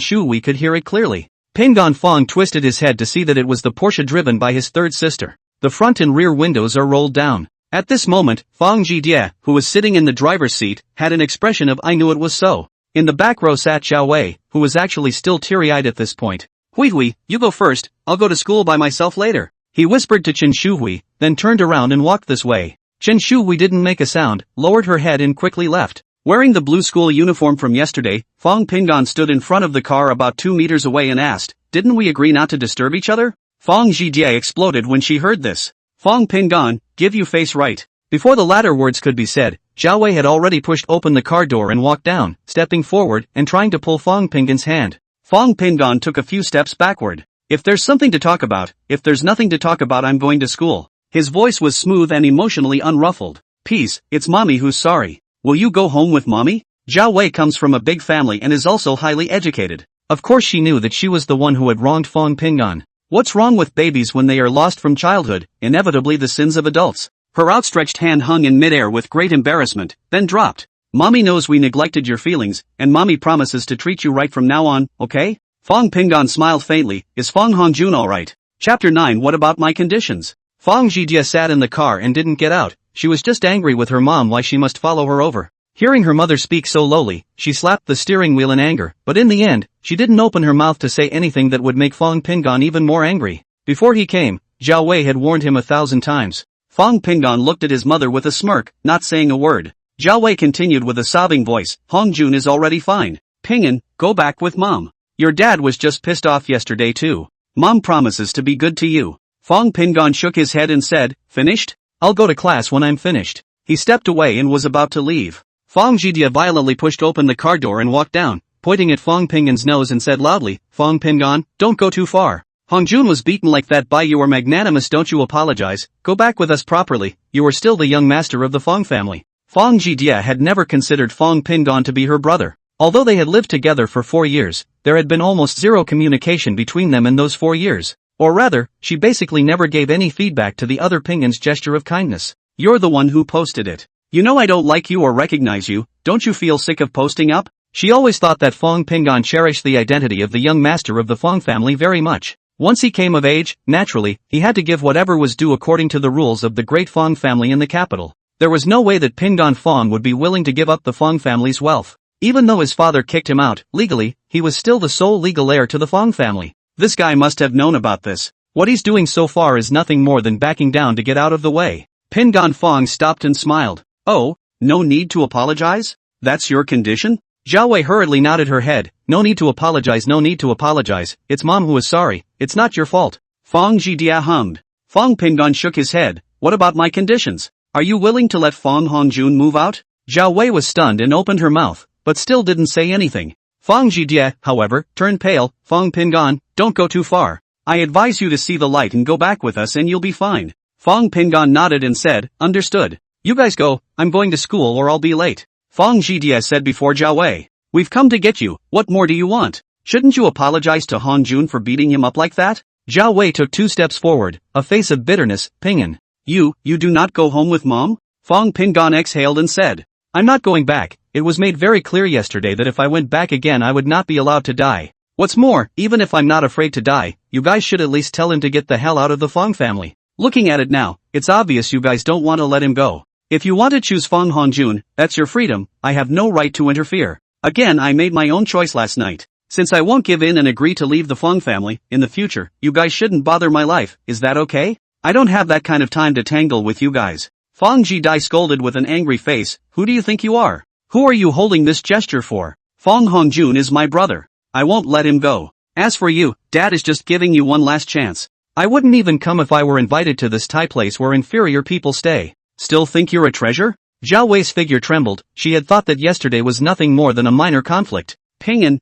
Shui could hear it clearly. Pingon Fong twisted his head to see that it was the Porsche driven by his third sister. The front and rear windows are rolled down. At this moment, Fong Jidie, who was sitting in the driver's seat, had an expression of I knew it was so. In the back row sat Xiao Wei, who was actually still teary-eyed at this point. Hui, you go first, I'll go to school by myself later. He whispered to Chen Shui, then turned around and walked this way. Chen Shui didn't make a sound, lowered her head and quickly left. Wearing the blue school uniform from yesterday, Fong Pingon stood in front of the car about 2 meters away and asked, didn't we agree not to disturb each other? Fong Jidie exploded when she heard this. Fong Pingon, give you face right. Before the latter words could be said, Xiao Wei had already pushed open the car door and walked down, stepping forward and trying to pull Fong Pingon's hand. Fong Pingon took a few steps backward. If there's something to talk about, if there's nothing to talk about, I'm going to school. His voice was smooth and emotionally unruffled. Peace, it's mommy who's sorry. Will you go home with mommy? Xiao Wei comes from a big family and is also highly educated. Of course she knew that she was the one who had wronged Fong Pingon. What's wrong with babies when they are lost from childhood? Inevitably the sins of adults. Her outstretched hand hung in midair with great embarrassment, then dropped. Mommy knows we neglected your feelings, and mommy promises to treat you right from now on, okay? Fong Pingon smiled faintly, is Fong Hongjun alright? Chapter 9 What about my conditions? Fong Jidie sat in the car and didn't get out, she was just angry with her mom why she must follow her over. Hearing her mother speak so lowly, she slapped the steering wheel in anger, but in the end, she didn't open her mouth to say anything that would make Fong Pingon even more angry. Before he came, Xiao Wei had warned him 1,000 times. Fong Pingon looked at his mother with a smirk, not saying a word. Xiao Wei continued with a sobbing voice, Hongjun is already fine. Pingon, go back with mom. Your dad was just pissed off yesterday too. Mom promises to be good to you. Fong Pingon shook his head and said, finished? I'll go to class when I'm finished. He stepped away and was about to leave. Fong Jidie violently pushed open the car door and walked down, pointing at Fong Pingon's nose and said loudly, Fong Pingon, don't go too far. Hongjun was beaten like that by you are magnanimous, don't you apologize, go back with us properly, you are still the young master of the Fong family. Fong Jidie had never considered Fong Pingon to be her brother. Although they had lived together for 4 years, there had been almost zero communication between them in those 4 years. Or rather, she basically never gave any feedback to the other Pingon's gesture of kindness. You're the one who posted it. You know I don't like you or recognize you, don't you feel sick of posting up? She always thought that Fong Pingon cherished the identity of the young master of the Fong family very much. Once he came of age, naturally, he had to give whatever was due according to the rules of the great Fong family in the capital. There was no way that Pingon Fong would be willing to give up the Fong family's wealth. Even though his father kicked him out, legally, he was still the sole legal heir to the Fong family. This guy must have known about this. What he's doing so far is nothing more than backing down to get out of the way. Pingon Fong stopped and smiled. Oh, no need to apologize? That's your condition? Xiao Wei hurriedly nodded her head. No need to apologize, no need to apologize. It's mom who is sorry. It's not your fault. Fong Jidie hummed. Fong Pingon shook his head. What about my conditions? Are you willing to let Fong Hongjun move out? Xiao Wei was stunned and opened her mouth, but still didn't say anything. Fong Jidie, however, turned pale. Fong Pingon, don't go too far. I advise you to see the light and go back with us and you'll be fine. Fong Pingon nodded and said, understood. You guys go, I'm going to school or I'll be late. Fong Jidie said before Xiao Wei. We've come to get you, what more do you want? Shouldn't you apologize to Hongjun for beating him up like that? Xiao Wei took 2 steps forward, a face of bitterness. Pingon. You do not go home with mom? Fong Pingon exhaled and said. I'm not going back, it was made very clear yesterday that if I went back again I would not be allowed to die. What's more, even if I'm not afraid to die, you guys should at least tell him to get the hell out of the Fong family. Looking at it now, it's obvious you guys don't want to let him go. If you want to choose Fong Hongjun, that's your freedom, I have no right to interfere. Again, I made my own choice last night. Since I won't give in and agree to leave the Fong family, in the future, you guys shouldn't bother my life, is that okay? I don't have that kind of time to tangle with you guys. Fong Jidie scolded with an angry face, who do you think you are? Who are you holding this gesture for? Fong Hongjun is my brother. I won't let him go. As for you, Dad is just giving you one last chance. I wouldn't even come if I were invited to this Thai place where inferior people stay. Still think you're a treasure? Zhao Wei's figure trembled. She had thought that yesterday was nothing more than a minor conflict. Pingan,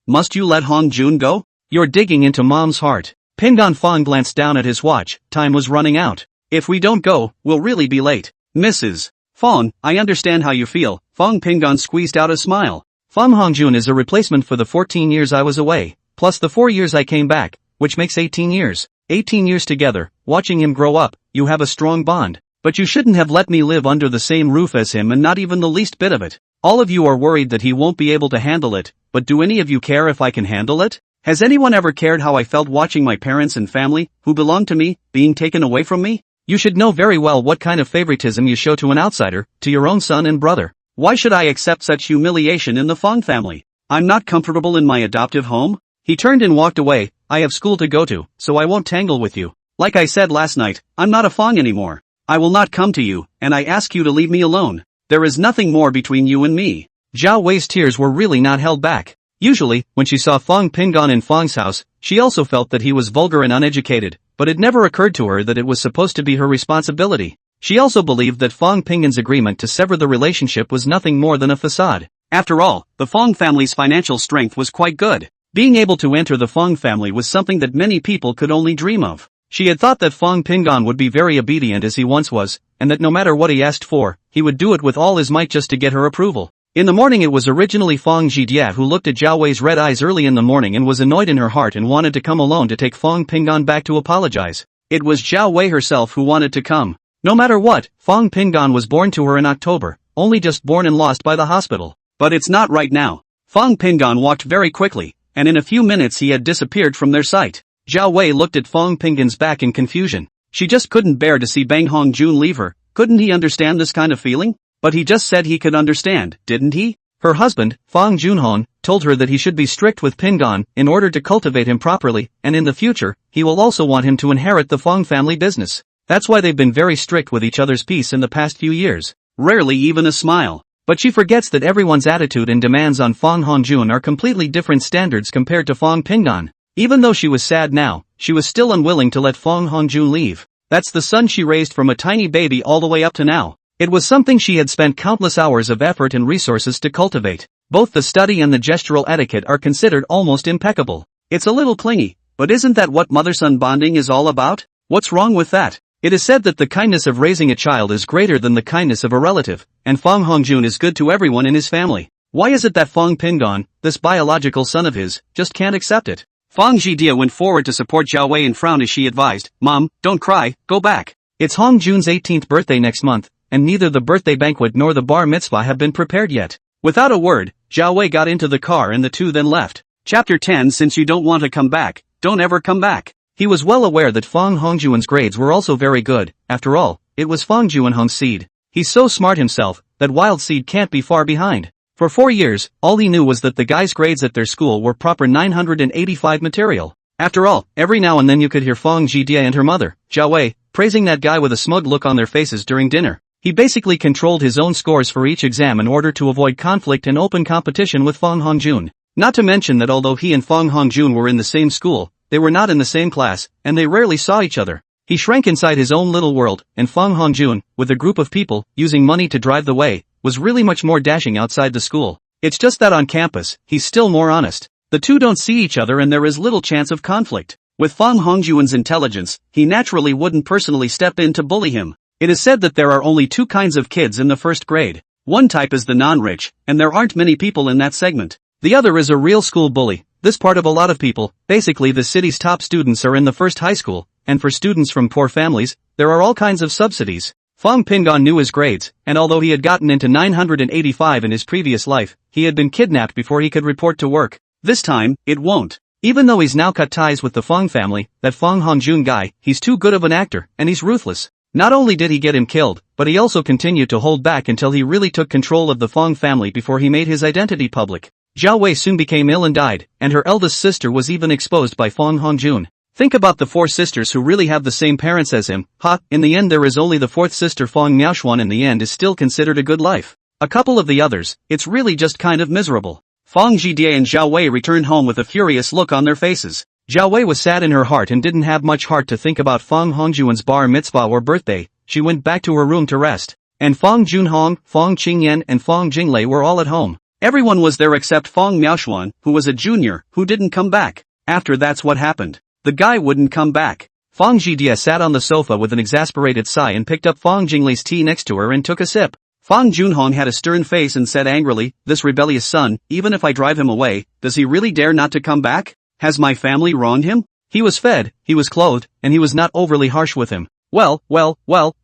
must you let Hong Jun go? You're digging into Mom's heart. Pingan Fong glanced down at his watch. Time was running out. If we don't go, we'll really be late. Mrs. Fong, I understand how you feel. Fong Pingan squeezed out a smile. Fong Hongjun is a replacement for the 14 years I was away, plus the 4 years I came back, which makes 18 years. 18 years together, watching him grow up, you have a strong bond. But you shouldn't have let me live under the same roof as him and not even the least bit of it. All of you are worried that he won't be able to handle it, but do any of you care if I can handle it? Has anyone ever cared how I felt watching my parents and family, who belong to me, being taken away from me? You should know very well what kind of favoritism you show to an outsider, to your own son and brother. Why should I accept such humiliation in the Fong family? I'm not comfortable in my adoptive home? He turned and walked away. I have school to go to, so I won't tangle with you. Like I said last night, I'm not a Fong anymore. I will not come to you, and I ask you to leave me alone. There is nothing more between you and me. Zhao Wei's tears were really not held back. Usually, when she saw Fong Pingan in Fong's house, she also felt that he was vulgar and uneducated, but it never occurred to her that it was supposed to be her responsibility. She also believed that Fong Pingan's agreement to sever the relationship was nothing more than a facade. After all, the Fong family's financial strength was quite good. Being able to enter the Fong family was something that many people could only dream of. She had thought that Fong Pingan would be very obedient as he once was, and that no matter what he asked for, he would do it with all his might just to get her approval. In the morning it was originally Fong Zhidia who looked at Zhao Wei's red eyes early in the morning and was annoyed in her heart and wanted to come alone to take Fong Pingan back to apologize. It was Zhao Wei herself who wanted to come. No matter what, Fong Pingan was born to her in October, only just born and lost by the hospital. But it's not right now. Fong Pingan walked very quickly, and in a few minutes he had disappeared from their sight. Zhao Wei looked at Fong Pingan's back in confusion. She just couldn't bear to see Bang Hongjun leave her. Couldn't he understand this kind of feeling? But he just said he could understand, didn't he? Her husband, Fong Junhon, told her that he should be strict with Pingan in order to cultivate him properly, and in the future, he will also want him to inherit the Fong family business. That's why they've been very strict with each other's peace in the past few years. Rarely even a smile. But she forgets that everyone's attitude and demands on Fong Hongjun are completely different standards compared to Fong Pingan. Even though she was sad now, she was still unwilling to let Fong Hongjun leave. That's the son she raised from a tiny baby all the way up to now. It was something she had spent countless hours of effort and resources to cultivate. Both the study and the gestural etiquette are considered almost impeccable. It's a little clingy, but isn't that what mother-son bonding is all about? What's wrong with that? It is said that the kindness of raising a child is greater than the kindness of a relative, and Fong Hongjun is good to everyone in his family. Why is it that Fong Pingan, this biological son of his, just can't accept it? Fong Zhidia went forward to support Zhao Wei and frowned as she advised, "Mom, don't cry, go back. It's Hong Jun's 18th birthday next month, and neither the birthday banquet nor the bar mitzvah have been prepared yet." Without a word, Zhao Wei got into the car and the two then left. Chapter 10. Since you don't want to come back, don't ever come back. He was well aware that Fong Hongjuan's grades were also very good. After all, it was Fong Juanhong's seed. He's so smart himself, that wild seed can't be far behind. For 4 years, all he knew was that the guys' grades at their school were proper 985 material. After all, every now and then you could hear Fong Zhidia and her mother, Zhao Wei, praising that guy with a smug look on their faces during dinner. He basically controlled his own scores for each exam in order to avoid conflict and open competition with Fong Hongjun. Not to mention that although he and Fong Hongjun were in the same school, they were not in the same class, and they rarely saw each other. He shrank inside his own little world, and Fong Hongjun, with a group of people, using money to drive the way, was really much more dashing outside the school. It's just that on campus, he's still more honest. The two don't see each other and there is little chance of conflict. With Fong Hongjuan's intelligence, he naturally wouldn't personally step in to bully him. It is said that there are only two kinds of kids in the first grade. One type is the non-rich, and there aren't many people in that segment. The other is a real school bully. This part of a lot of people, basically the city's top students are in the first high school, and for students from poor families, there are all kinds of subsidies. Fong Pingan knew his grades, and although he had gotten into 985 in his previous life, he had been kidnapped before he could report to work. This time, it won't. Even though he's now cut ties with the Fong family, that Fong Hongjun guy, he's too good of an actor, and he's ruthless. Not only did he get him killed, but he also continued to hold back until he really took control of the Fong family before he made his identity public. Zhao Wei soon became ill and died, and her eldest sister was even exposed by Fong Hongjun. Think about the 4 sisters who really have the same parents as him. In the end there is only the 4th sister Fong Miaoshuan in the end is still considered a good life. A couple of the others, it's really just kind of miserable. Fang Jidie and Zhao Wei returned home with a furious look on their faces. Zhao Wei was sad in her heart and didn't have much heart to think about Fang Hongjuan's bar mitzvah or birthday. She went back to her room to rest. And Fang Junhong, Fang Qingyan and Fang Jinglei were all at home. Everyone was there except Fang Miaoshuan, who was a junior, who didn't come back. After that's what happened. The guy wouldn't come back. Fang Jidie sat on the sofa with an exasperated sigh and picked up Fang Jinglei's tea next to her and took a sip. Fang Junhong had a stern face and said angrily, "This rebellious son, even if I drive him away, does he really dare not to come back? Has my family wronged him? He was fed, he was clothed, and he was not overly harsh with him. Well,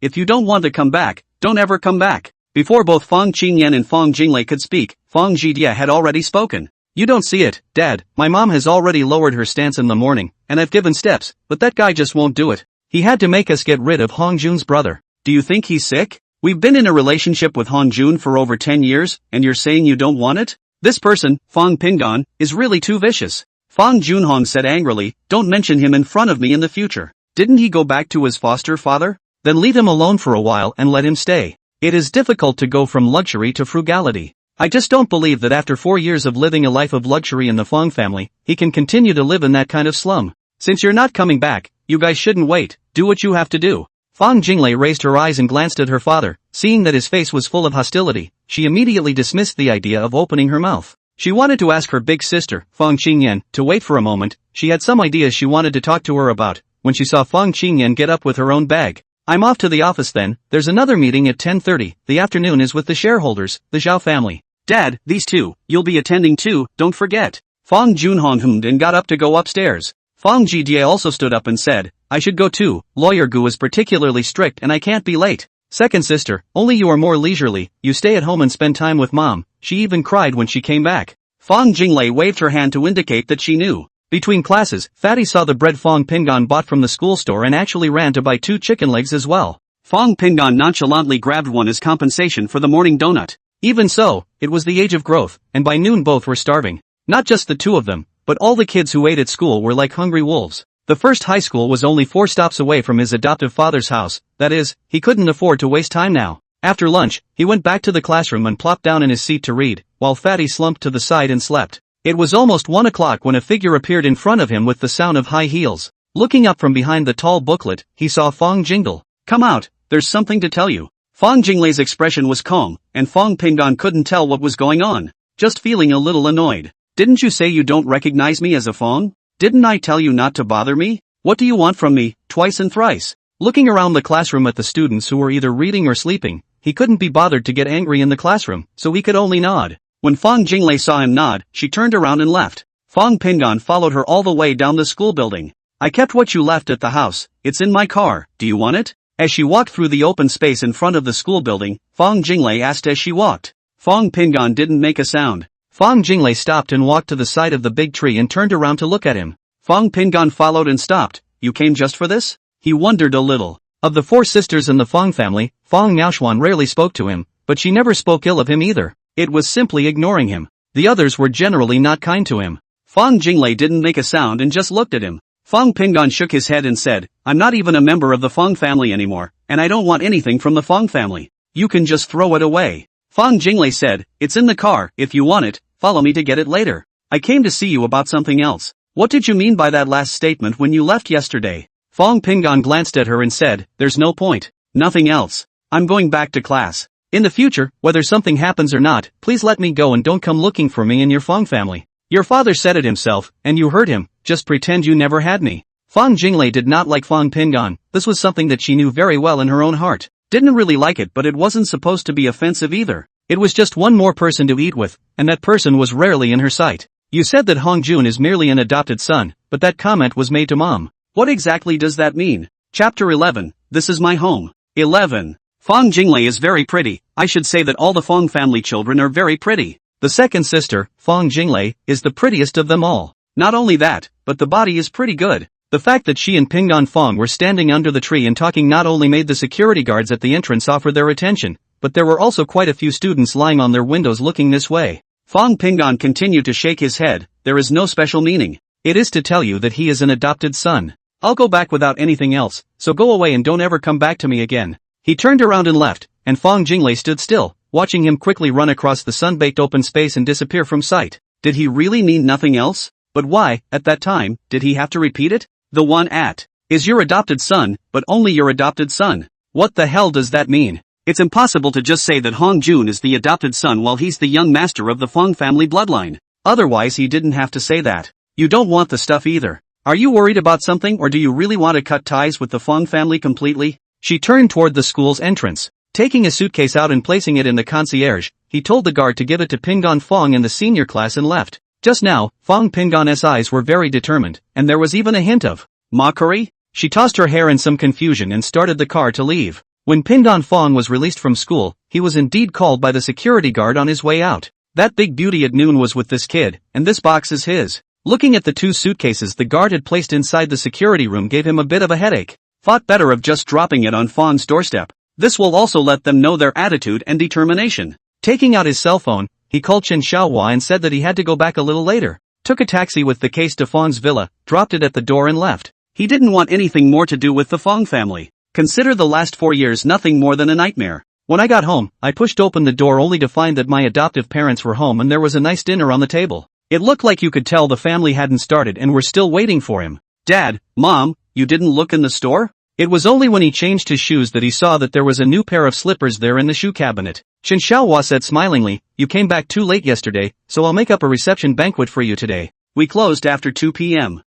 if you don't want to come back, don't ever come back." Before both Fang Qingyan and Fang Jinglei could speak, Fang Jidie had already spoken. "You don't see it, Dad, my mom has already lowered her stance in the morning, and I've given steps, but that guy just won't do it. He had to make us get rid of Hongjun's brother. Do you think he's sick? We've been in a relationship with Hongjun for over 10 years, and you're saying you don't want it? This person, Fang Pingan, is really too vicious." Fang Junhong said angrily, "Don't mention him in front of me in the future. Didn't he go back to his foster father? Then leave him alone for a while and let him stay. It is difficult to go from luxury to frugality. I just don't believe that after 4 years of living a life of luxury in the Fang family, he can continue to live in that kind of slum. Since you're not coming back, you guys shouldn't wait, do what you have to do." Fang Jinglei raised her eyes and glanced at her father. Seeing that his face was full of hostility, she immediately dismissed the idea of opening her mouth. She wanted to ask her big sister, Fang Qingyan, to wait for a moment. She had some ideas she wanted to talk to her about, when she saw Fang Qingyan get up with her own bag. "I'm off to the office then, there's another meeting at 10:30, the afternoon is with the shareholders, the Zhao family." "Dad, these two, you'll be attending too, don't forget." Fang Junhong hummed and got up to go upstairs. Fang Jidie also stood up and said, "I should go too, Lawyer Gu is particularly strict and I can't be late." "Second sister, only you are more leisurely, you stay at home and spend time with mom, she even cried when she came back." Fang Jinglei waved her hand to indicate that she knew. Between classes, Fatty saw the bread Fang Pingan bought from the school store and actually ran to buy 2 chicken legs as well. Fang Pingan nonchalantly grabbed one as compensation for the morning donut. Even so, it was the age of growth, and by noon both were starving. Not just the two of them, but all the kids who ate at school were like hungry wolves. The first high school was only 4 stops away from his adoptive father's house, that is, he couldn't afford to waste time now. After lunch, he went back to the classroom and plopped down in his seat to read, while Fatty slumped to the side and slept. It was almost 1 o'clock when a figure appeared in front of him with the sound of high heels. Looking up from behind the tall booklet, he saw Fang Jingle. "Come out, there's something to tell you." Fang Jinglei's expression was calm, and Fang Pingan couldn't tell what was going on. Just feeling a little annoyed. "Didn't you say you don't recognize me as a Fang? Didn't I tell you not to bother me? What do you want from me, twice and thrice?" Looking around the classroom at the students who were either reading or sleeping, he couldn't be bothered to get angry in the classroom, so he could only nod. When Fang Jinglei saw him nod, she turned around and left. Fang Pingan followed her all the way down the school building. "I kept what you left at the house, it's in my car, do you want it?" As she walked through the open space in front of the school building, Fang Jinglei asked as she walked. Fang Pingan didn't make a sound. Fang Jinglei stopped and walked to the side of the big tree and turned around to look at him. Fang Pingan followed and stopped. "You came just for this?" He wondered a little. Of the 4 sisters in the Fang family, Fang Miaoshuan rarely spoke to him, but she never spoke ill of him either. It was simply ignoring him. The others were generally not kind to him. Fang Jinglei didn't make a sound and just looked at him. Fang Pingan shook his head and said, "I'm not even a member of the Fang family anymore, and I don't want anything from the Fang family. You can just throw it away." Fang Jinglei said, "It's in the car, if you want it, follow me to get it later. I came to see you about something else." "What did you mean by that last statement when you left yesterday?" Fang Pingan glanced at her and said, "There's no point. Nothing else. I'm going back to class. In the future, whether something happens or not, please let me go and don't come looking for me in your Fang family. Your father said it himself, and you heard him, just pretend you never had me." Fang Jinglei did not like Fang Pingan. This was something that she knew very well in her own heart. Didn't really like it, but it wasn't supposed to be offensive either. It was just one more person to eat with, and that person was rarely in her sight. "You said that Hongjun is merely an adopted son, but that comment was made to mom. What exactly does that mean?" Chapter 11, This is my home. 11. Fang Jinglei is very pretty. I should say that all the Fang family children are very pretty. The second sister, Fang Jinglei, is the prettiest of them all. Not only that, but the body is pretty good. The fact that she and Pingan Fang were standing under the tree and talking not only made the security guards at the entrance offer their attention, but there were also quite a few students lying on their windows looking this way. Fang Pingan continued to shake his head. "There is no special meaning. It is to tell you that he is an adopted son. I'll go back without anything else, so go away and don't ever come back to me again." He turned around and left, and Fang Jinglei stood still, watching him quickly run across the sun-baked open space and disappear from sight. Did he really mean nothing else? But why, at that time, did he have to repeat it? The one at is your adopted son, but only your adopted son. What the hell does that mean? It's impossible to just say that Hong Jun is the adopted son while he's the young master of the Fong family bloodline. Otherwise he didn't have to say that. You don't want the stuff either. Are you worried about something, or do you really want to cut ties with the Fong family completely? She turned toward the school's entrance. Taking a suitcase out and placing it in the concierge, he told the guard to give it to Pingon Fong in the senior class and left. Just now, Fong Pingon's eyes were very determined, and there was even a hint of mockery. She tossed her hair in some confusion and started the car to leave. When Pingon Fong was released from school, he was indeed called by the security guard on his way out. That big beauty at noon was with this kid, and this box is his. Looking at the two suitcases the guard had placed inside the security room gave him a bit of a headache. Thought better of just dropping it on Fong's doorstep. This will also let them know their attitude and determination. Taking out his cell phone, he called Chen Xiaohua and said that he had to go back a little later. Took a taxi with the case to Fong's villa, dropped it at the door and left. He didn't want anything more to do with the Fong family. Consider the last 4 years nothing more than a nightmare. When I got home, I pushed open the door only to find that my adoptive parents were home and there was a nice dinner on the table. It looked like you could tell the family hadn't started and were still waiting for him. Dad, Mom, you didn't look in the store? It was only when he changed his shoes that he saw that there was a new pair of slippers there in the shoe cabinet. Chen Xiaohua said smilingly, you came back too late yesterday, so I'll make up a reception banquet for you today. We closed after 2 p.m.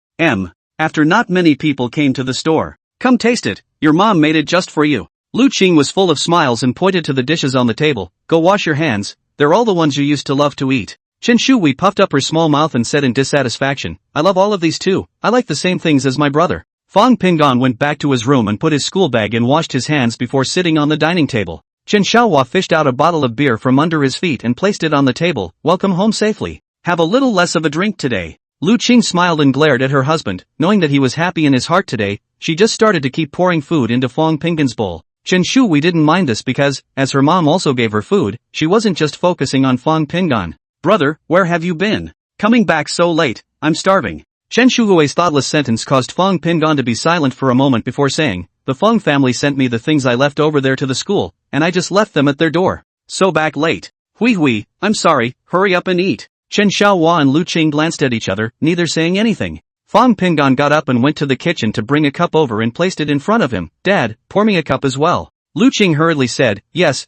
After not many people came to the store. Come taste it, your mom made it just for you. Lu Qing was full of smiles and pointed to the dishes on the table. Go wash your hands, they're all the ones you used to love to eat. Chen Shui puffed up her small mouth and said in dissatisfaction, I love all of these too, I like the same things as my brother. Fong Pingon went back to his room and put his school bag and washed his hands before sitting on the dining table. Chen Xiaohua fished out a bottle of beer from under his feet and placed it on the table. Welcome home safely. Have a little less of a drink today. Lu Qing smiled and glared at her husband, knowing that he was happy in his heart today. She just started to keep pouring food into Fong Pingon's bowl. Chen Shui didn't mind this because, as her mom also gave her food, she wasn't just focusing on Fong Pingon. Brother, where have you been? Coming back so late, I'm starving. Chen Shuhui's thoughtless sentence caused Fong Pingon to be silent for a moment before saying, the Fong family sent me the things I left over there to the school, and I just left them at their door. So back late. Hui, I'm sorry, hurry up and eat. Chen Xiaohua and Lu Qing glanced at each other, neither saying anything. Fong Pingon got up and went to the kitchen to bring a cup over and placed it in front of him. Dad, pour me a cup as well. Lu Qing hurriedly said, yes,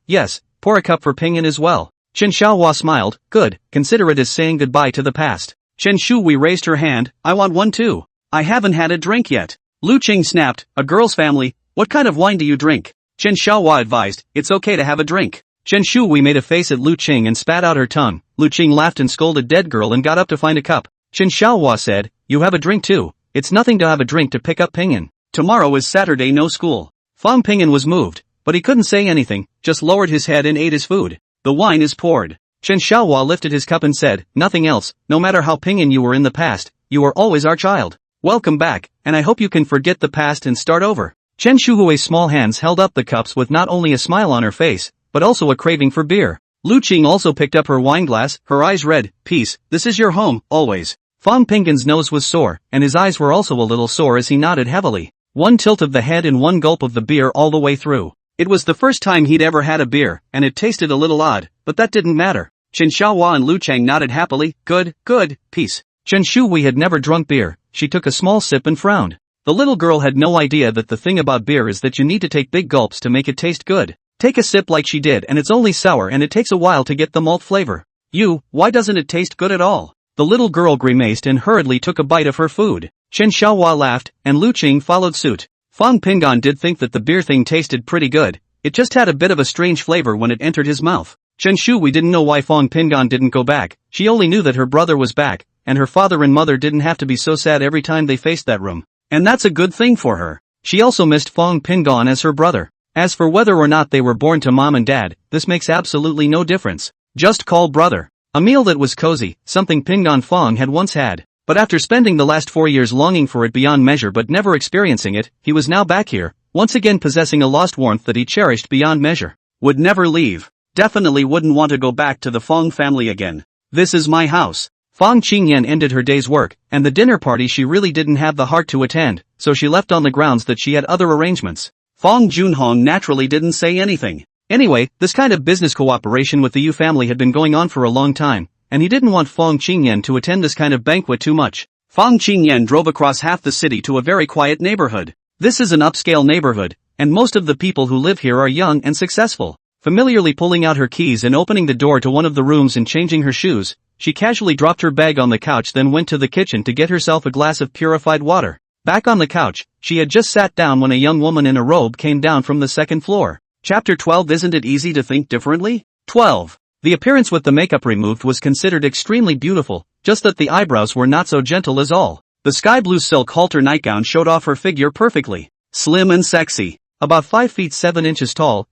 pour a cup for Pingon as well. Chen Xiaohua smiled, good, consider it as saying goodbye to the past. Chen Shui raised her hand, I want one too. I haven't had a drink yet. Lu Qing snapped, a girl's family, what kind of wine do you drink? Chen Xiaohua advised, it's okay to have a drink. Chen Shui made a face at Lu Qing and spat out her tongue. Lu Qing laughed and scolded dead girl and got up to find a cup. Chen Xiaohua said, you have a drink too. It's nothing to have a drink to pick up Pingon. Tomorrow is Saturday, no school. Fong Pingon was moved, but he couldn't say anything, just lowered his head and ate his food. The wine is poured. Chen Xiaohua lifted his cup and said, nothing else, no matter how Pingon you were in the past, you were always our child. Welcome back, and I hope you can forget the past and start over. Chen Shuhui's small hands held up the cups with not only a smile on her face, but also a craving for beer. Lu Qing also picked up her wine glass, her eyes red, peace, this is your home, always. Fong Pingon's nose was sore, and his eyes were also a little sore as he nodded heavily. One tilt of the head and one gulp of the beer all the way through. It was the first time he'd ever had a beer, and it tasted a little odd, but that didn't matter. Chen Xiaohua and Lu Chang nodded happily, good, peace. Chen Shui had never drunk beer, she took a small sip and frowned. The little girl had no idea that the thing about beer is that you need to take big gulps to make it taste good. Take a sip like she did and it's only sour and it takes a while to get the malt flavor. Why doesn't it taste good at all? The little girl grimaced and hurriedly took a bite of her food. Chen Xiaohua laughed, and Lu Qing followed suit. Fong Pingon did think that the beer thing tasted pretty good, it just had a bit of a strange flavor when it entered his mouth. Chen Shui didn't know why Fong Pingon didn't go back, she only knew that her brother was back, and her father and mother didn't have to be so sad every time they faced that room. And that's a good thing for her. She also missed Fong Pingon as her brother. As for whether or not they were born to mom and dad, this makes absolutely no difference. Just call brother. A meal that was cozy, something Pingon Fong had once had. But after spending the last 4 years longing for it beyond measure but never experiencing it, he was now back here, once again possessing a lost warmth that he cherished beyond measure. Would never leave. Definitely wouldn't want to go back to the Fong family again. This is my house. Fong Qingyan ended her day's work, and the dinner party she really didn't have the heart to attend, so she left on the grounds that she had other arrangements. Fong Junhong naturally didn't say anything. Anyway, this kind of business cooperation with the Yu family had been going on for a long time, and he didn't want Fong Qingyan to attend this kind of banquet too much. Fong Qingyan drove across half the city to a very quiet neighborhood. This is an upscale neighborhood, and most of the people who live here are young and successful. Familiarly pulling out her keys and opening the door to one of the rooms and changing her shoes, she casually dropped her bag on the couch, then went to the kitchen to get herself a glass of purified water. Back on the couch, she had just sat down when a young woman in a robe came down from the second floor. Chapter 12. Isn't it easy to think differently? 12. The appearance with the makeup removed was considered extremely beautiful, just that the eyebrows were not so gentle as all. The sky blue silk halter nightgown showed off her figure perfectly. Slim and sexy. About 5 feet 7 inches tall,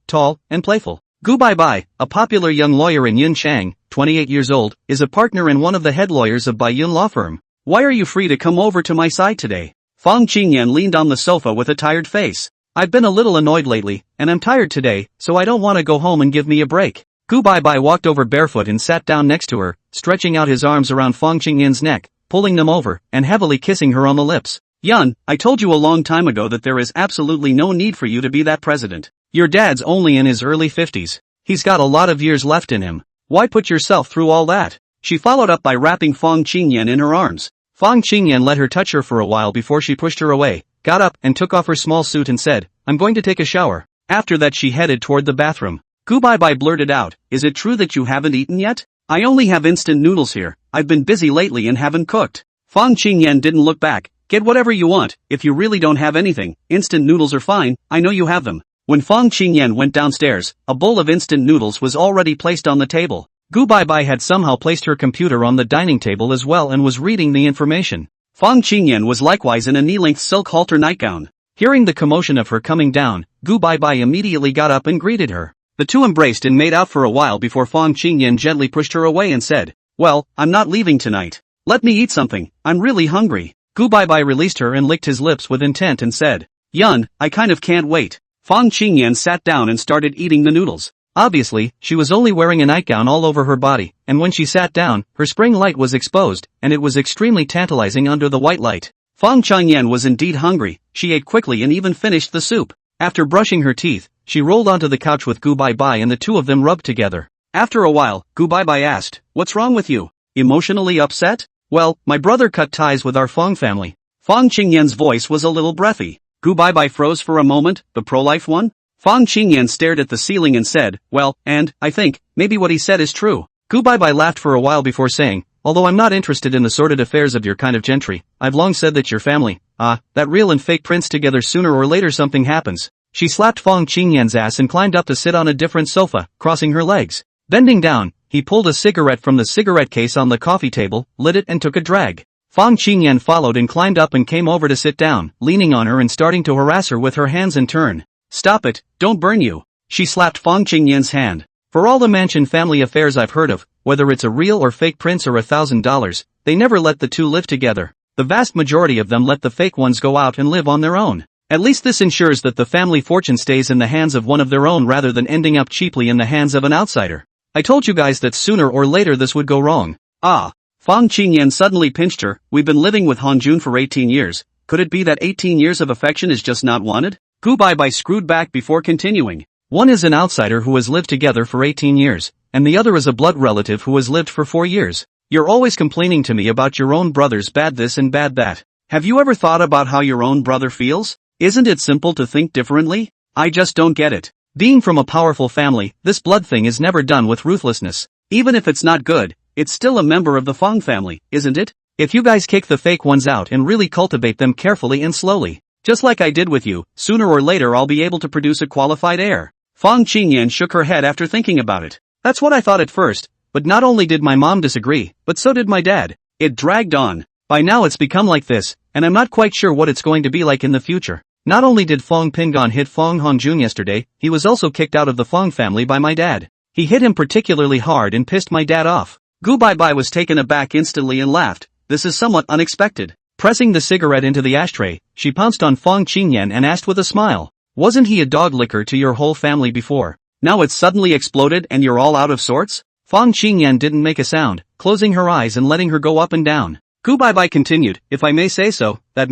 and playful. Gu Baibai, a popular young lawyer in Yunchang, 28 years old, is a partner in one of the head lawyers of Bai Yun law firm. Why are you free to come over to my side today? Fong Qingyan leaned on the sofa with a tired face. I've been a little annoyed lately, and I'm tired today, so I don't want to go home and give me a break. Gu Baibai walked over barefoot and sat down next to her, stretching out his arms around Fong Qingyan's neck, pulling them over, and heavily kissing her on the lips. Yun, I told you a long time ago that there is absolutely no need for you to be that president. Your dad's only in his early 50s. He's got a lot of years left in him. Why put yourself through all that? She followed up by wrapping Fong Qingyan in her arms. Fong Qingyan let her touch her for a while before she pushed her away, got up and took off her small suit and said, I'm going to take a shower. After that she headed toward the bathroom. Gu Baibai blurted out, is it true that you haven't eaten yet? I only have instant noodles here. I've been busy lately and haven't cooked. Fong Qingyan didn't look back. Get whatever you want. If you really don't have anything, instant noodles are fine. I know you have them. When Fong Qingyan went downstairs, a bowl of instant noodles was already placed on the table. Gu Baibai had somehow placed her computer on the dining table as well and was reading the information. Fong Qingyan was likewise in a knee-length silk halter nightgown. Hearing the commotion of her coming down, Gu Baibai immediately got up and greeted her. The two embraced and made out for a while before Fong Qingyan gently pushed her away and said, well, I'm not leaving tonight. Let me eat something, I'm really hungry. Gu Baibai released her and licked his lips with intent and said, Yun, I kind of can't wait. Fong Qingyan sat down and started eating the noodles. Obviously, she was only wearing a nightgown all over her body, and when she sat down, her spring light was exposed, and it was extremely tantalizing under the white light. Fong Qingyan was indeed hungry. She ate quickly and even finished the soup. After brushing her teeth, she rolled onto the couch with Gu Baibai and the two of them rubbed together. After a while, Gu Baibai asked, what's wrong with you? Emotionally upset? Well, my brother cut ties with our Fong family. Fong Qingyan's voice was a little breathy. Gu Baibai froze for a moment. The pro-life one? Fong Qingyan stared at the ceiling and said, well, and, I think, maybe what he said is true. Gu Baibai laughed for a while before saying, although I'm not interested in the sordid affairs of your kind of gentry, I've long said that your family, that real and fake prince together sooner or later something happens. She slapped Fong Qingyan's ass and climbed up to sit on a different sofa, crossing her legs. Bending down, he pulled a cigarette from the cigarette case on the coffee table, lit it and took a drag. Fong Qingyan followed and climbed up and came over to sit down, leaning on her and starting to harass her with her hands in turn. Stop it, don't burn you. She slapped Fong Qingyan's hand. For all the Mansion family affairs I've heard of, whether it's a real or fake prince or $1,000, they never let the two live together. The vast majority of them let the fake ones go out and live on their own. At least this ensures that the family fortune stays in the hands of one of their own rather than ending up cheaply in the hands of an outsider. I told you guys that sooner or later this would go wrong. Fong Qingyan suddenly pinched her. We've been living with Hongjun for 18 years. Could it be that 18 years of affection is just not wanted? Gu Baibai screwed back before continuing. One is an outsider who has lived together for 18 years, and the other is a blood relative who has lived for 4 years. You're always complaining to me about your own brother's bad this and bad that. Have you ever thought about how your own brother feels? Isn't it simple to think differently? I just don't get it. Being from a powerful family, this blood thing is never done with ruthlessness. Even if it's not good, it's still a member of the Fong family, isn't it? If you guys kick the fake ones out and really cultivate them carefully and slowly, just like I did with you, sooner or later I'll be able to produce a qualified heir. Fong Qingyan shook her head after thinking about it. That's what I thought at first, but not only did my mom disagree, but so did my dad. It dragged on. By now it's become like this, and I'm not quite sure what it's going to be like in the future. Not only did Fong Pingon hit Fong Hongjun yesterday, he was also kicked out of the Fong family by my dad. He hit him particularly hard and pissed my dad off. Gu Baibai was taken aback instantly and laughed. This is somewhat unexpected. Pressing the cigarette into the ashtray, she pounced on Fong Qingyan and asked with a smile, wasn't he a dog licker to your whole family before? Now it's suddenly exploded and you're all out of sorts? Fong Qingyan didn't make a sound, closing her eyes and letting her go up and down. Gu Baibai continued, if I may say so, that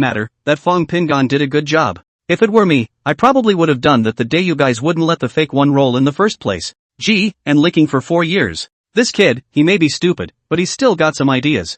Fong Pingon did a good job. If it were me, I probably would have done that the day you guys wouldn't let the fake one roll in the first place. Gee, and licking for 4 years. This kid, he may be stupid, but he's still got some ideas.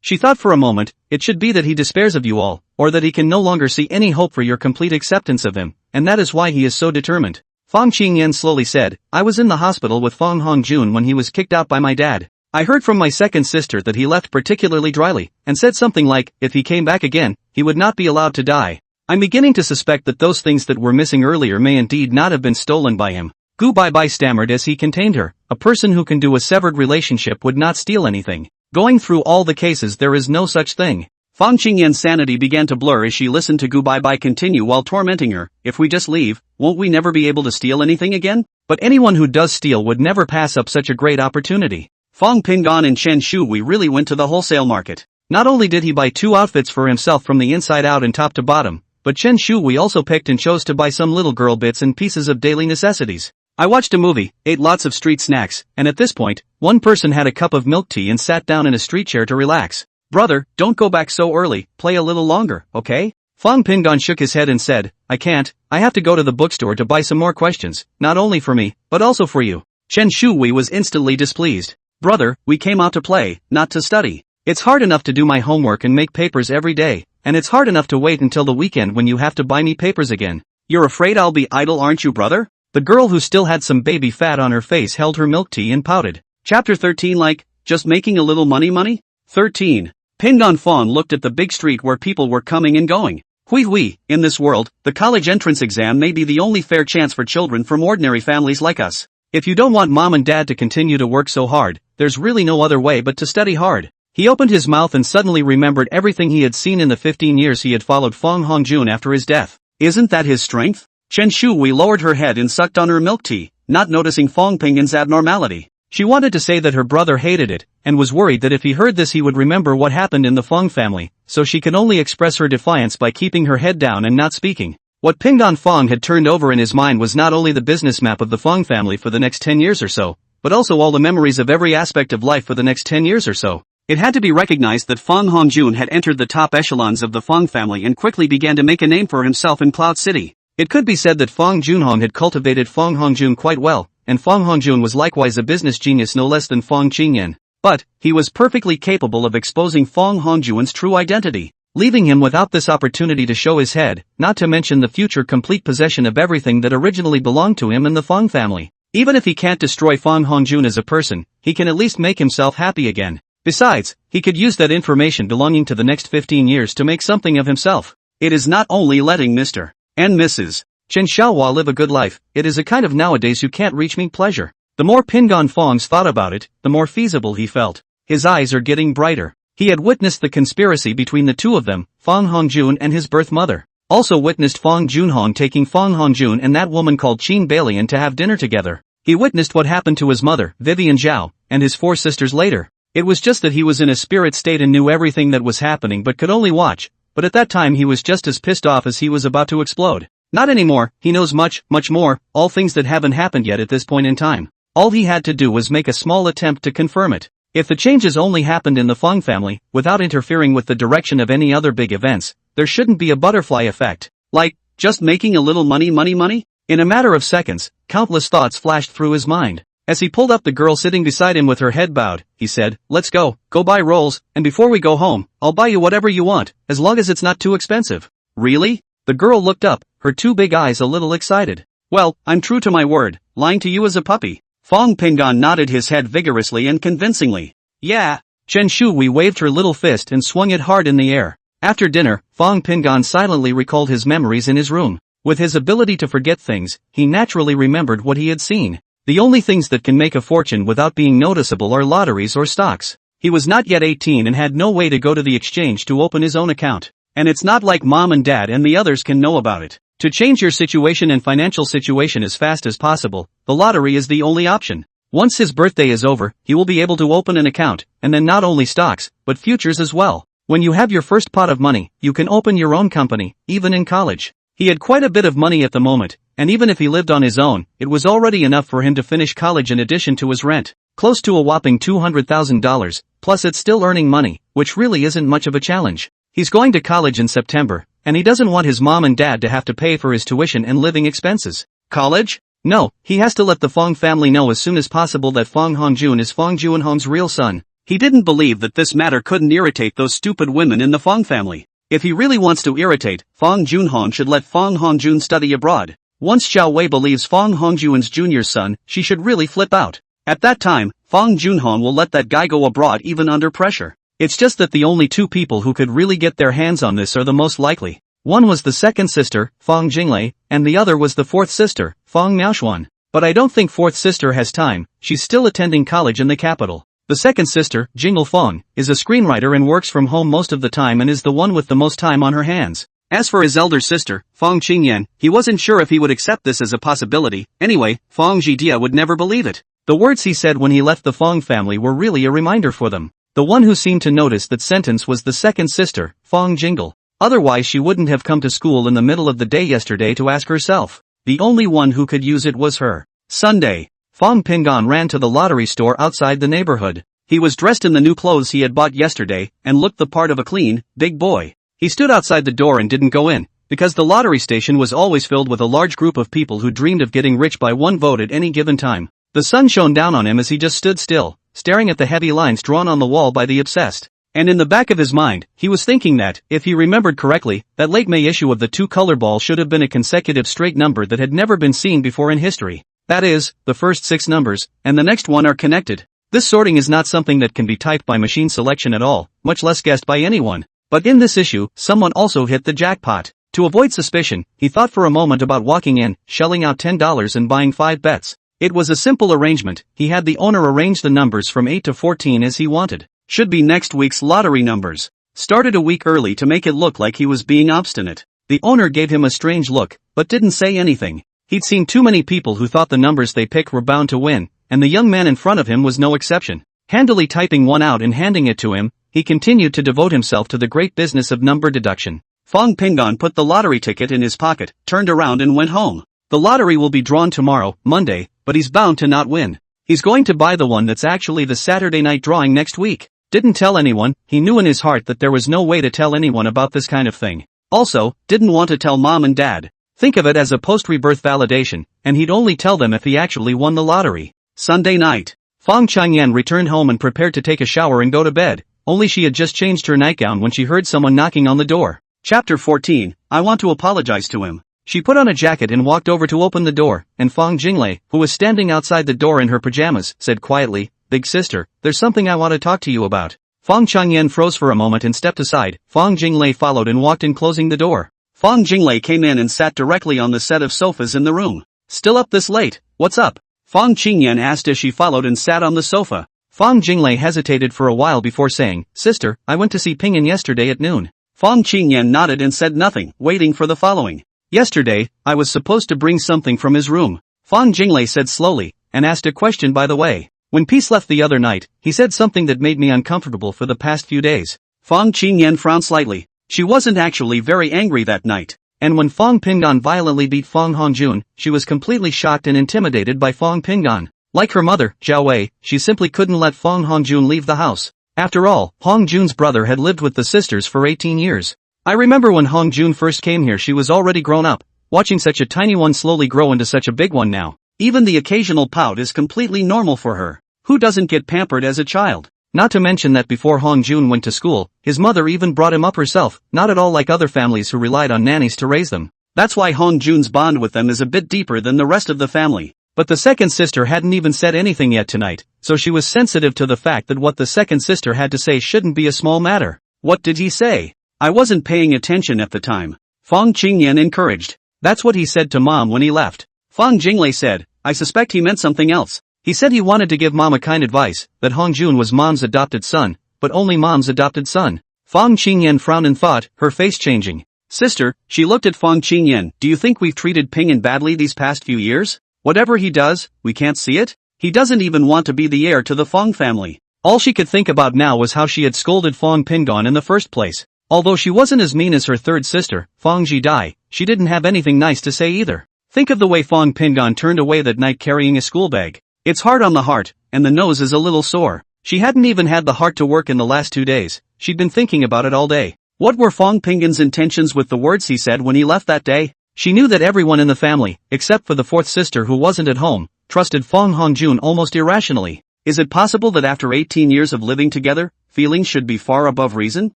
She thought for a moment, it should be that he despairs of you all, or that he can no longer see any hope for your complete acceptance of him, and that is why he is so determined. Fong Qingyan slowly said, I was in the hospital with Fong Hongjun when he was kicked out by my dad. I heard from my second sister that he left particularly dryly, and said something like, if he came back again, he would not be allowed to die. I'm beginning to suspect that those things that were missing earlier may indeed not have been stolen by him. Gu Baibai stammered as he contained her. A person who can do a severed relationship would not steal anything. Going through all the cases there is no such thing. Fong Qingyan's sanity began to blur as she listened to Gu Baibai continue while tormenting her. If we just leave, won't we never be able to steal anything again? But anyone who does steal would never pass up such a great opportunity. Fong Pingan and Chen Shui really went to the wholesale market. Not only did he buy 2 outfits for himself from the inside out and top to bottom, but Chen Shui also picked and chose to buy some little girl bits and pieces of daily necessities. I watched a movie, ate lots of street snacks, and at this point, one person had a cup of milk tea and sat down in a street chair to relax. Brother, don't go back so early, play a little longer, okay? Fong Pingan shook his head and said, I can't, I have to go to the bookstore to buy some more questions, not only for me, but also for you. Chen Shui was instantly displeased. Brother, we came out to play, not to study. It's hard enough to do my homework and make papers every day, and it's hard enough to wait until the weekend when you have to buy me papers again. You're afraid I'll be idle, aren't you, brother? The girl who still had some baby fat on her face held her milk tea and pouted. Chapter 13 like, just making a little money? 13. Pingan Fong looked at the big street where people were coming and going. Hui, in this world, the college entrance exam may be the only fair chance for children from ordinary families like us. If you don't want mom and dad to continue to work so hard, there's really no other way but to study hard. He opened his mouth and suddenly remembered everything he had seen in the 15 years he had followed Fong Hongjun after his death. Isn't that his strength? Chen Shui lowered her head and sucked on her milk tea, not noticing Fong Pingan's abnormality. She wanted to say that her brother hated it, and was worried that if he heard this he would remember what happened in the Fong family, so she could only express her defiance by keeping her head down and not speaking. What Pingan Fong had turned over in his mind was not only the business map of the Fong family for the next 10 years or so, but also all the memories of every aspect of life for the next 10 years or so. It had to be recognized that Fong Hongjun had entered the top echelons of the Fong family and quickly began to make a name for himself in Cloud City. It could be said that Fong Junhong had cultivated Fong Hongjun quite well, and Fong Hongjun was likewise a business genius no less than Fong Qingyan. But, he was perfectly capable of exposing Fong Hongjun's true identity, leaving him without this opportunity to show his head, not to mention the future complete possession of everything that originally belonged to him and the Fong family. Even if he can't destroy Fong Hongjun as a person, he can at least make himself happy again. Besides, he could use that information belonging to the next 15 years to make something of himself. It is not only letting Mr. and Mrs. Chen Xiaohua live a good life, it is a kind of nowadays you can't reach me pleasure. The more Pingan Fong's thought about it, the more feasible he felt. His eyes are getting brighter. He had witnessed the conspiracy between the two of them, Fong Hongjun and his birth mother. Also witnessed Fong Junhong taking Fong Hongjun and that woman called Qin Balian to have dinner together. He witnessed what happened to his mother, Vivian Zhao, and his 4 sisters later. It was just that he was in a spirit state and knew everything that was happening but could only watch. But at that time he was just as pissed off as he was about to explode. Not anymore, he knows much more, all things that haven't happened yet at this point in time. All he had to do was make a small attempt to confirm it. If the changes only happened in the Fong family, without interfering with the direction of any other big events, there shouldn't be a butterfly effect. Like, just making a little money? In a matter of seconds, countless thoughts flashed through his mind. As he pulled up the girl sitting beside him with her head bowed, he said, let's go buy rolls, and before we go home, I'll buy you whatever you want, as long as it's not too expensive. Really? The girl looked up, her 2 big eyes a little excited. Well, I'm true to my word, lying to you as a puppy. Fong Pingan nodded his head vigorously and convincingly. Yeah. Chen Shui waved her little fist and swung it hard in the air. After dinner, Fong Pingan silently recalled his memories in his room. With his ability to forget things, he naturally remembered what he had seen. The only things that can make a fortune without being noticeable are lotteries or stocks. He was not yet 18 and had no way to go to the exchange to open his own account. And it's not like mom and dad and the others can know about it. To change your situation and financial situation as fast as possible, the lottery is the only option. Once his birthday is over, he will be able to open an account, and then not only stocks, but futures as well. When you have your first pot of money, you can open your own company, even in college. He had quite a bit of money at the moment, and even if he lived on his own, it was already enough for him to finish college in addition to his rent. Close to a whopping $200,000, plus it's still earning money, which really isn't much of a challenge. He's going to college in September, and he doesn't want his mom and dad to have to pay for his tuition and living expenses. College? No, he has to let the Fong family know as soon as possible that Fong Hongjun is Fong Juanhong's real son. He didn't believe that this matter couldn't irritate those stupid women in the Fong family. If he really wants to irritate, Fong Junhong should let Fong Hongjun study abroad. Once Xiao Wei believes Fong Hongjuan's junior son, she should really flip out. At that time, Fong Junhong will let that guy go abroad even under pressure. It's just that the only two people who could really get their hands on this are the most likely. One was the second sister, Fong Jinglei, and the other was the fourth sister, Fong Miaoshuan. But I don't think fourth sister has time, she's still attending college in the capital. The second sister, Jingle Fong, is a screenwriter and works from home most of the time and is the one with the most time on her hands. As for his elder sister, Fong Qingyan, he wasn't sure if he would accept this as a possibility. Anyway, Fong Zhidia would never believe it. The words he said when he left the Fong family were really a reminder for them. The one who seemed to notice that sentence was the second sister, Fong Jingle. Otherwise she wouldn't have come to school in the middle of the day yesterday to ask herself. The only one who could use it was her. Sunday. Fong Pingon ran to the lottery store outside the neighborhood. He was dressed in the new clothes he had bought yesterday, and looked the part of a clean, big boy. He stood outside the door and didn't go in, because the lottery station was always filled with a large group of people who dreamed of getting rich by one vote at any given time. The sun shone down on him as he just stood still, staring at the heavy lines drawn on the wall by the obsessed. And in the back of his mind, he was thinking that, if he remembered correctly, that late May issue of the two-color ball should have been a consecutive straight number that had never been seen before in history. That is, the first 6 numbers, and the next one are connected. This sorting is not something that can be typed by machine selection at all, much less guessed by anyone. But in this issue, someone also hit the jackpot. To avoid suspicion, he thought for a moment about walking in, shelling out $10 and buying 5 bets. It was a simple arrangement. He had the owner arrange the numbers from 8 to 14 as he wanted. Should be next week's lottery numbers. Started a week early to make it look like he was being obstinate. The owner gave him a strange look, but didn't say anything. He'd seen too many people who thought the numbers they picked were bound to win, and the young man in front of him was no exception. Handily typing one out and handing it to him, he continued to devote himself to the great business of number deduction. Fong Pingon put the lottery ticket in his pocket, turned around and went home. The lottery will be drawn tomorrow, Monday, but he's bound to not win. He's going to buy the one that's actually the Saturday night drawing next week. Didn't tell anyone. He knew in his heart that there was no way to tell anyone about this kind of thing. Also, didn't want to tell mom and dad. Think of it as a post-rebirth validation, and he'd only tell them if he actually won the lottery. Sunday night. Fong Changyan returned home and prepared to take a shower and go to bed, only she had just changed her nightgown when she heard someone knocking on the door. Chapter 14, I want to apologize to him. She put on a jacket and walked over to open the door, and Fong Jinglei, who was standing outside the door in her pajamas, said quietly, "Big sister, there's something I want to talk to you about." Fong Changyan froze for a moment and stepped aside. Fong Jinglei followed and walked in, closing the door. Fong Jinglei came in and sat directly on the set of sofas in the room. "Still up this late? What's up?" Fong Qingyan asked as she followed and sat on the sofa. Fong Jinglei hesitated for a while before saying, "Sister, I went to see Pingan yesterday at noon." Fong Qingyan nodded and said nothing, waiting for the following. "Yesterday, I was supposed to bring something from his room," Fong Jinglei said slowly, and asked a question by the way. "When Peace left the other night, he said something that made me uncomfortable for the past few days." Fong Qingyan frowned slightly. She wasn't actually very angry that night. And when Fong Pingan violently beat Fong Hongjun, she was completely shocked and intimidated by Fong Pingan. Like her mother, Xiao Wei, she simply couldn't let Fong Hongjun leave the house. After all, Hongjun's brother had lived with the sisters for 18 years. I remember when Hongjun first came here she was already grown up, watching such a tiny one slowly grow into such a big one now. Even the occasional pout is completely normal for her. Who doesn't get pampered as a child? Not to mention that before Hongjun went to school, his mother even brought him up herself, not at all like other families who relied on nannies to raise them. That's why Hongjun's bond with them is a bit deeper than the rest of the family. But the second sister hadn't even said anything yet tonight, so she was sensitive to the fact that what the second sister had to say shouldn't be a small matter. "What did he say?" "I wasn't paying attention at the time," Fong Qingyan encouraged. "That's what he said to mom when he left." Fong Jinglei said, "I suspect he meant something else. He said he wanted to give mom a kind advice, that Hongjun was mom's adopted son, but only mom's adopted son." Fong Qingyan frowned in thought, her face changing. "Sister," she looked at Fong Qingyan, "do you think we've treated Pingan badly these past few years? Whatever he does, we can't see it? He doesn't even want to be the heir to the Fong family." All she could think about now was how she had scolded Fong Pingan in the first place. Although she wasn't as mean as her third sister, Fong Zhidai, she didn't have anything nice to say either. Think of the way Fong Pingan turned away that night carrying a school bag. It's hard on the heart, and the nose is a little sore. She hadn't even had the heart to work in the last 2 days. She'd been thinking about it all day. What were Fong Pingan's intentions with the words he said when he left that day? She knew that everyone in the family, except for the fourth sister who wasn't at home, trusted Fong Hongjun almost irrationally. Is it possible that after 18 years of living together, feelings should be far above reason?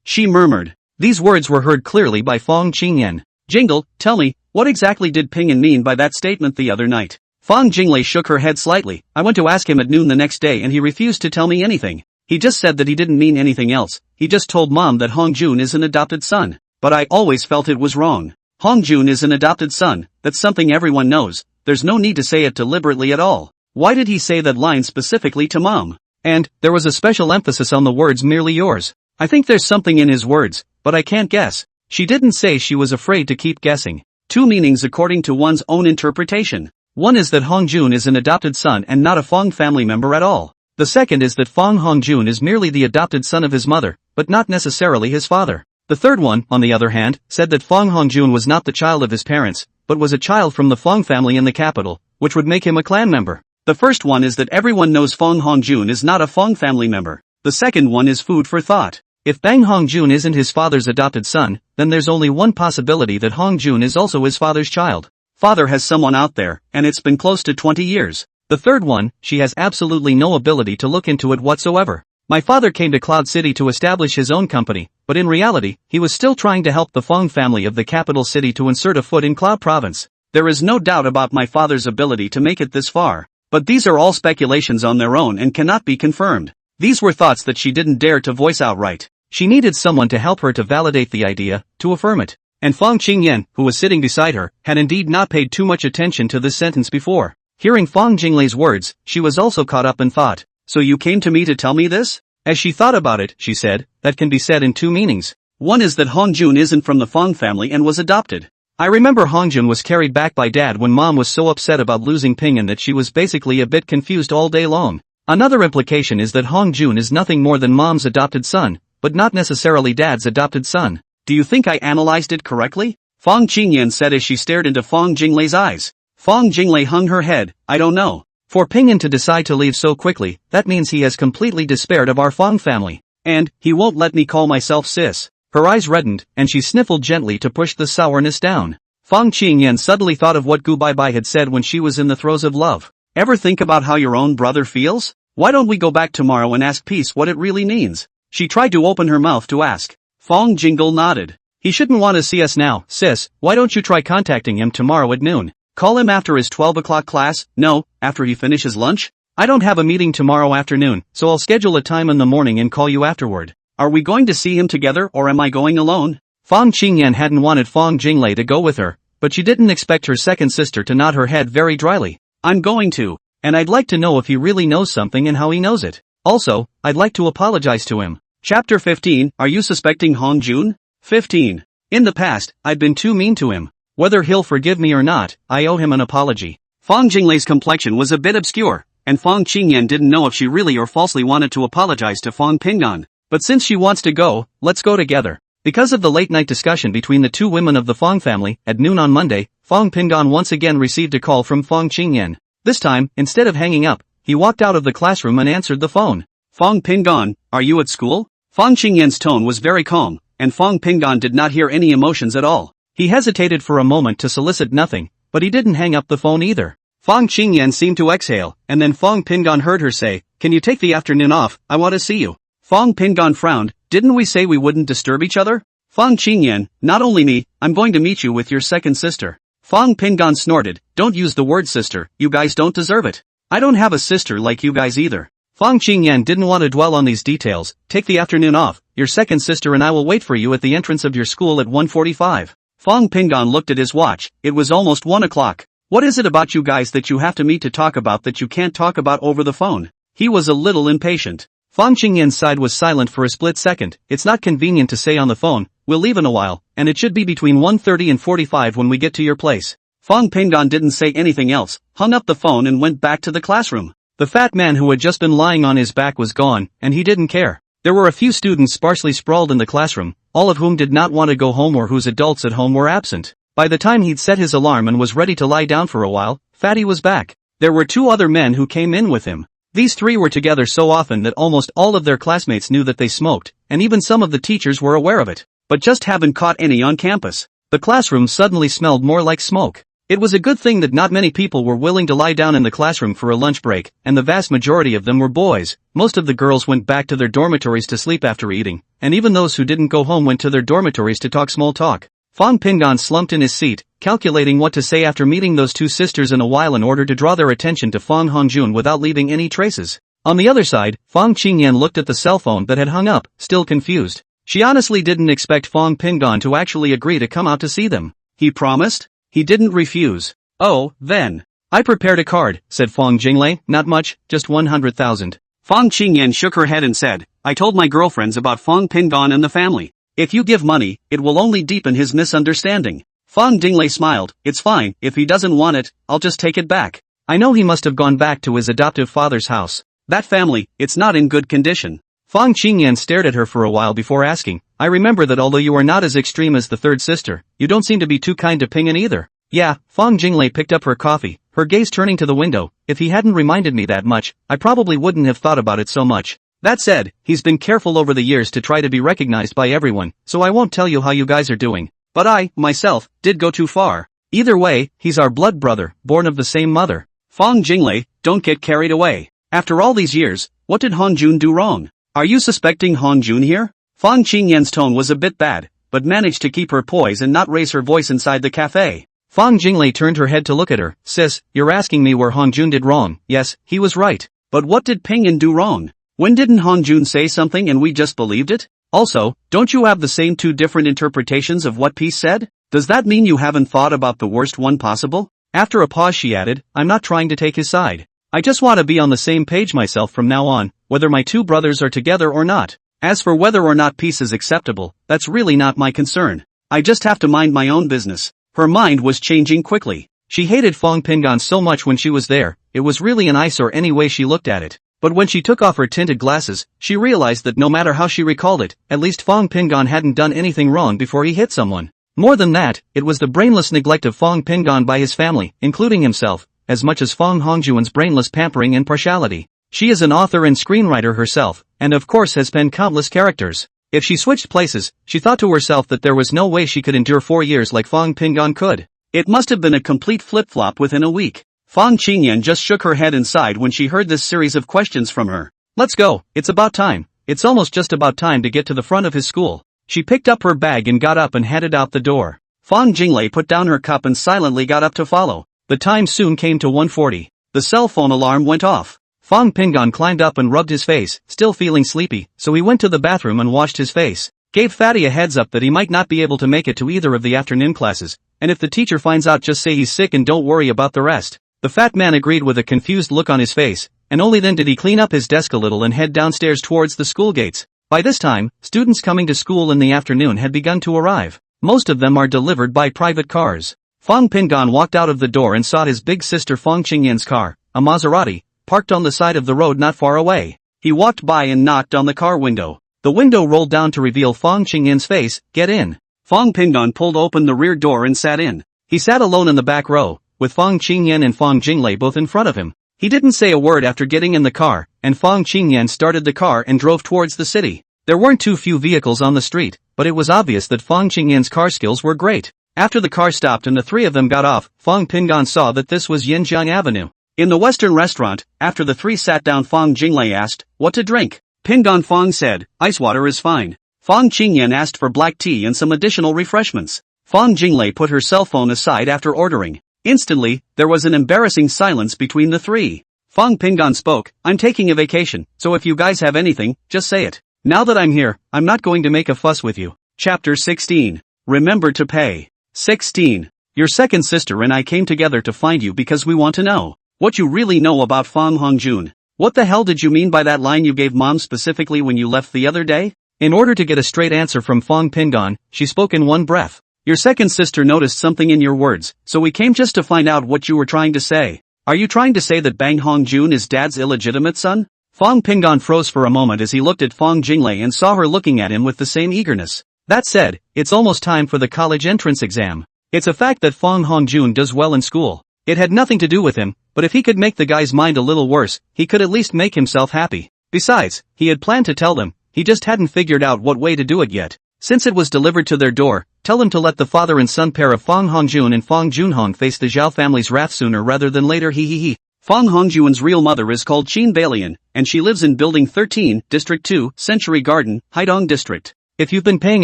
She murmured. These words were heard clearly by Fong Qingyan. Jingle, tell me, what exactly did Pingyan mean by that statement the other night? Fong Jinglei shook her head slightly. I went to ask him at noon the next day and he refused to tell me anything. He just said that he didn't mean anything else. He just told Mom that Hongjun is an adopted son. But I always felt it was wrong. Hongjun is an adopted son, that's something everyone knows. There's no need to say it deliberately at all. Why did he say that line specifically to Mom? And, there was a special emphasis on the words merely yours. I think there's something in his words, but I can't guess. She didn't say she was afraid to keep guessing. Two meanings according to one's own interpretation. One is that Hongjun is an adopted son and not a Fong family member at all. The second is that Fong Hongjun is merely the adopted son of his mother, but not necessarily his father. The third one, on the other hand, said that Fong Hongjun was not the child of his parents, but was a child from the Fong family in the capital, which would make him a clan member. The first one is that everyone knows Fong Hongjun is not a Fong family member. The second one is food for thought. If Bang Hongjun isn't his father's adopted son, then there's only one possibility that Hongjun is also his father's child. Father has someone out there, and it's been close to 20 years. The third one, she has absolutely no ability to look into it whatsoever. My father came to Cloud City to establish his own company, but in reality, he was still trying to help the Fong family of the capital city to insert a foot in Cloud Province. There is no doubt about my father's ability to make it this far. But these are all speculations on their own and cannot be confirmed. These were thoughts that she didn't dare to voice outright. She needed someone to help her to validate the idea, to affirm it. And Fong Qingyan, who was sitting beside her, had indeed not paid too much attention to this sentence before. Hearing Fong Jinglei's words, she was also caught up in thought. So you came to me to tell me this? As she thought about it, she said, that can be said in two meanings. One is that Hongjun isn't from the Fong family and was adopted. I remember Hongjun was carried back by Dad when Mom was so upset about losing Pingyan that she was basically a bit confused all day long. Another implication is that Hongjun is nothing more than Mom's adopted son, but not necessarily Dad's adopted son. Do you think I analyzed it correctly? Fong Qingyan said as she stared into Fong Jinglei's eyes. Fong Jinglei hung her head. I don't know. For Pingyan to decide to leave so quickly, that means he has completely despaired of our Fong family. And, he won't let me call myself sis. Her eyes reddened, and she sniffled gently to push the sourness down. Fong Qingyan suddenly thought of what Gu Baibai had said when she was in the throes of love. Ever think about how your own brother feels? Why don't we go back tomorrow and ask Peace what it really means? She tried to open her mouth to ask. Fong Jingle nodded. He shouldn't want to see us now, sis. Why don't you try contacting him tomorrow at noon? Call him after his 12 o'clock class? No, after he finishes lunch? I don't have a meeting tomorrow afternoon, so I'll schedule a time in the morning and call you afterward. Are we going to see him together or am I going alone? Fong Qingyan hadn't wanted Fong Jinglei to go with her, but she didn't expect her second sister to nod her head very dryly. I'm going to. And I'd like to know if he really knows something and how he knows it. Also, I'd like to apologize to him. Chapter 15, Are you suspecting Hongjun? 15. In the past, I'd been too mean to him. Whether he'll forgive me or not, I owe him an apology. Fong Jinglei's complexion was a bit obscure, and Fong Qingyan didn't know if she really or falsely wanted to apologize to Fong Pingyan. But since she wants to go, let's go together. Because of the late-night discussion between the two women of the Fong family, at noon on Monday, Fong Pingyan once again received a call from Fong Qingyan. This time, instead of hanging up, he walked out of the classroom and answered the phone. Fong Pingyan, are you at school? Fong Qingyan's tone was very calm, and Fong Pingyan did not hear any emotions at all. He hesitated for a moment to solicit nothing, but he didn't hang up the phone either. Fong Qingyan seemed to exhale, and then Fong Pingyan heard her say, Can you take the afternoon off? I want to see you. Fong Pingyan frowned. Didn't we say we wouldn't disturb each other? Fong Qingyan, not only me, I'm going to meet you with your second sister. Fong Pingyan snorted. Don't use the word sister, you guys don't deserve it. I don't have a sister like you guys either. Fong Qingyan didn't want to dwell on these details. Take the afternoon off, your second sister and I will wait for you at the entrance of your school at 1:45. Fong Pingyan looked at his watch. It was almost 1 o'clock. What is it about you guys that you have to meet to talk about that you can't talk about over the phone? He was a little impatient. Fong Qingyan's side was silent for a split second. It's not convenient to say on the phone, we'll leave in a while, and it should be between 1:30 and 45 when we get to your place. Fong Pingyan didn't say anything else, hung up the phone and went back to the classroom. The fat man who had just been lying on his back was gone, and he didn't care. There were a few students sparsely sprawled in the classroom, all of whom did not want to go home or whose adults at home were absent. By the time he'd set his alarm and was ready to lie down for a while, Fatty was back. There were two other men who came in with him. These three were together so often that almost all of their classmates knew that they smoked, and even some of the teachers were aware of it, but just haven't caught any on campus. The classroom suddenly smelled more like smoke. It was a good thing that not many people were willing to lie down in the classroom for a lunch break, and the vast majority of them were boys. Most of the girls went back to their dormitories to sleep after eating, and even those who didn't go home went to their dormitories to talk small talk. Fong Pingan slumped in his seat, calculating what to say after meeting those two sisters in a while in order to draw their attention to Fong Hongjun without leaving any traces. On the other side, Fong Qingyan looked at the cell phone that had hung up, still confused. She honestly didn't expect Fong Pingan to actually agree to come out to see them. He promised? He didn't refuse. Oh, then. I prepared a card, said Fong Jinglei, not much, just 100,000. Fong Qingyan shook her head and said, I told my girlfriends about Fong Pingan and the family. If you give money, it will only deepen his misunderstanding. Fong Jinglei smiled, it's fine, if he doesn't want it, I'll just take it back. I know he must have gone back to his adoptive father's house. That family, it's not in good condition. Fong Qingyan stared at her for a while before asking, I remember that although you are not as extreme as the third sister, you don't seem to be too kind to Pingan either. Yeah, Fong Jinglei picked up her coffee, her gaze turning to the window. If he hadn't reminded me that much, I probably wouldn't have thought about it so much. That said, he's been careful over the years to try to be recognized by everyone, so I won't tell you how you guys are doing. But I, myself, did go too far. Either way, he's our blood brother, born of the same mother. Fong Jinglei, don't get carried away. After all these years, what did Hongjun do wrong? Are you suspecting Hongjun here? Fong Qingyan's tone was a bit bad, but managed to keep her poise and not raise her voice inside the cafe. Fong Jinglei turned her head to look at her. Sis, you're asking me where Hongjun did wrong. Yes, he was right. But what did Pingan do wrong? When didn't Hongjun say something and we just believed it? Also, don't you have the same two different interpretations of what Peace said? Does that mean you haven't thought about the worst one possible? After a pause she added, I'm not trying to take his side. I just want to be on the same page myself from now on, whether my two brothers are together or not. As for whether or not peace is acceptable, that's really not my concern. I just have to mind my own business. Her mind was changing quickly. She hated Fong Pingan so much when she was there, it was really an eyesore any way she looked at it. But when she took off her tinted glasses, she realized that no matter how she recalled it, at least Fong Pingan hadn't done anything wrong before he hit someone. More than that, it was the brainless neglect of Fong Pingan by his family, including himself, as much as Fong Hongjuan's brainless pampering and partiality. She is an author and screenwriter herself, and of course has penned countless characters. If she switched places, she thought to herself that there was no way she could endure 4 years like Fong Pingan could. It must have been a complete flip-flop within a week. Fong Qingyan just shook her head and sighed when she heard this series of questions from her. Let's go, it's about time. It's almost just about time to get to the front of his school. She picked up her bag and got up and headed out the door. Fong Jinglei put down her cup and silently got up to follow. The time soon came to 1:40. The cell phone alarm went off. Fong Pingan climbed up and rubbed his face, still feeling sleepy, so he went to the bathroom and washed his face. Gave Fatty a heads up that he might not be able to make it to either of the afternoon classes, and if the teacher finds out just say he's sick and don't worry about the rest. The fat man agreed with a confused look on his face, and only then did he clean up his desk a little and head downstairs towards the school gates. By this time, students coming to school in the afternoon had begun to arrive. Most of them are delivered by private cars. Fong Pingan walked out of the door and saw his big sister Fong Qingyan's car, a Maserati, parked on the side of the road not far away. He walked by and knocked on the car window. The window rolled down to reveal Fong Qingyan's face. Get in. Fong Pingan pulled open the rear door and sat in. He sat alone in the back row, with Fong Qingyan and Fong Jinglei both in front of him. He didn't say a word after getting in the car, and Fong Qingyan started the car and drove towards the city. There weren't too few vehicles on the street, but it was obvious that Fong Qingyan's car skills were great. After the car stopped and the three of them got off, Fong Pingan saw that this was Yinjiang Avenue. In the Western restaurant, after the three sat down, Fong Jinglei asked, what to drink? Pingan Fong said, ice water is fine. Fong Qingyan asked for black tea and some additional refreshments. Fong Jinglei put her cell phone aside after ordering. Instantly, there was an embarrassing silence between the three. Fong Pingan spoke, I'm taking a vacation, so if you guys have anything, just say it. Now that I'm here, I'm not going to make a fuss with you. Chapter 16. Remember to pay. 16. Your second sister and I came together to find you because we want to know what you really know about Fong Hongjun. What the hell did you mean by that line you gave mom specifically when you left the other day? In order to get a straight answer from Fong Pingan, she spoke in one breath. Your second sister noticed something in your words, so we came just to find out what you were trying to say. Are you trying to say that Bang Hongjun is dad's illegitimate son? Fong Pingan froze for a moment as he looked at Fong Jinglei and saw her looking at him with the same eagerness. That said, it's almost time for the college entrance exam. It's a fact that Fong Hongjun does well in school. It had nothing to do with him, but if he could make the guy's mind a little worse, he could at least make himself happy. Besides, he had planned to tell them, he just hadn't figured out what way to do it yet. Since it was delivered to their door, tell them to let the father and son pair of Fong Hongjun and Fong Junhong face the Zhao family's wrath sooner rather than later. He. Fong Hongjun's real mother is called Qin Balian, and she lives in Building 13, District 2, Century Garden, Haidong District. If you've been paying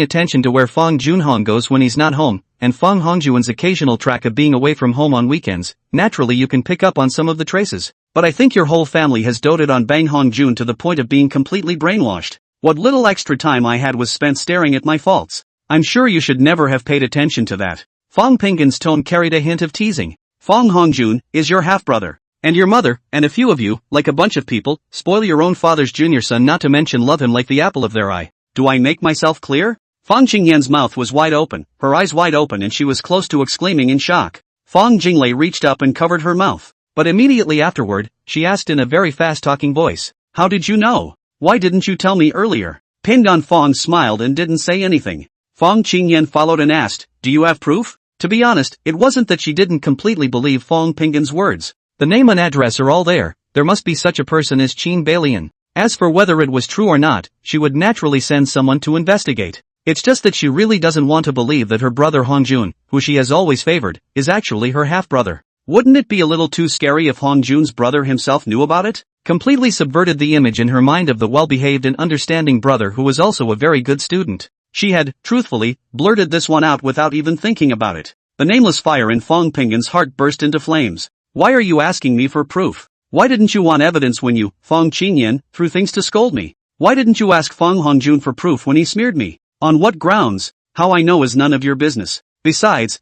attention to where Fong Junhong goes when he's not home, and Fong Hongjun's occasional track of being away from home on weekends, naturally you can pick up on some of the traces. But I think your whole family has doted on Bang Hongjun to the point of being completely brainwashed. What little extra time I had was spent staring at my faults. I'm sure you should never have paid attention to that. Fong Pingan's tone carried a hint of teasing. Fong Hongjun is your half-brother. And your mother, and a few of you, like a bunch of people, spoil your own father's junior son, not to mention love him like the apple of their eye. Do I make myself clear? Fong Qingyan's mouth was wide open, her eyes wide open, and she was close to exclaiming in shock. Fong Jinglei reached up and covered her mouth. But immediately afterward, she asked in a very fast-talking voice, "How did you know? Why didn't you tell me earlier?" Pingan Fong smiled and didn't say anything. Fong Qingyan followed and asked, "Do you have proof?" To be honest, it wasn't that she didn't completely believe Fong Pingan's words. The name and address are all there must be such a person as Qin Balian. As for whether it was true or not, she would naturally send someone to investigate. It's just that she really doesn't want to believe that her brother Hongjun, who she has always favored, is actually her half-brother. Wouldn't it be a little too scary if Hongjun's brother himself knew about it? Completely subverted the image in her mind of the well-behaved and understanding brother who was also a very good student. She had, truthfully, blurted this one out without even thinking about it. The nameless fire in Fong Pingan's heart burst into flames. "Why are you asking me for proof? Why didn't you want evidence when you, Fong Qingyan, threw things to scold me? Why didn't you ask Fong Hongjun for proof when he smeared me? On what grounds? How I know is none of your business. Besides,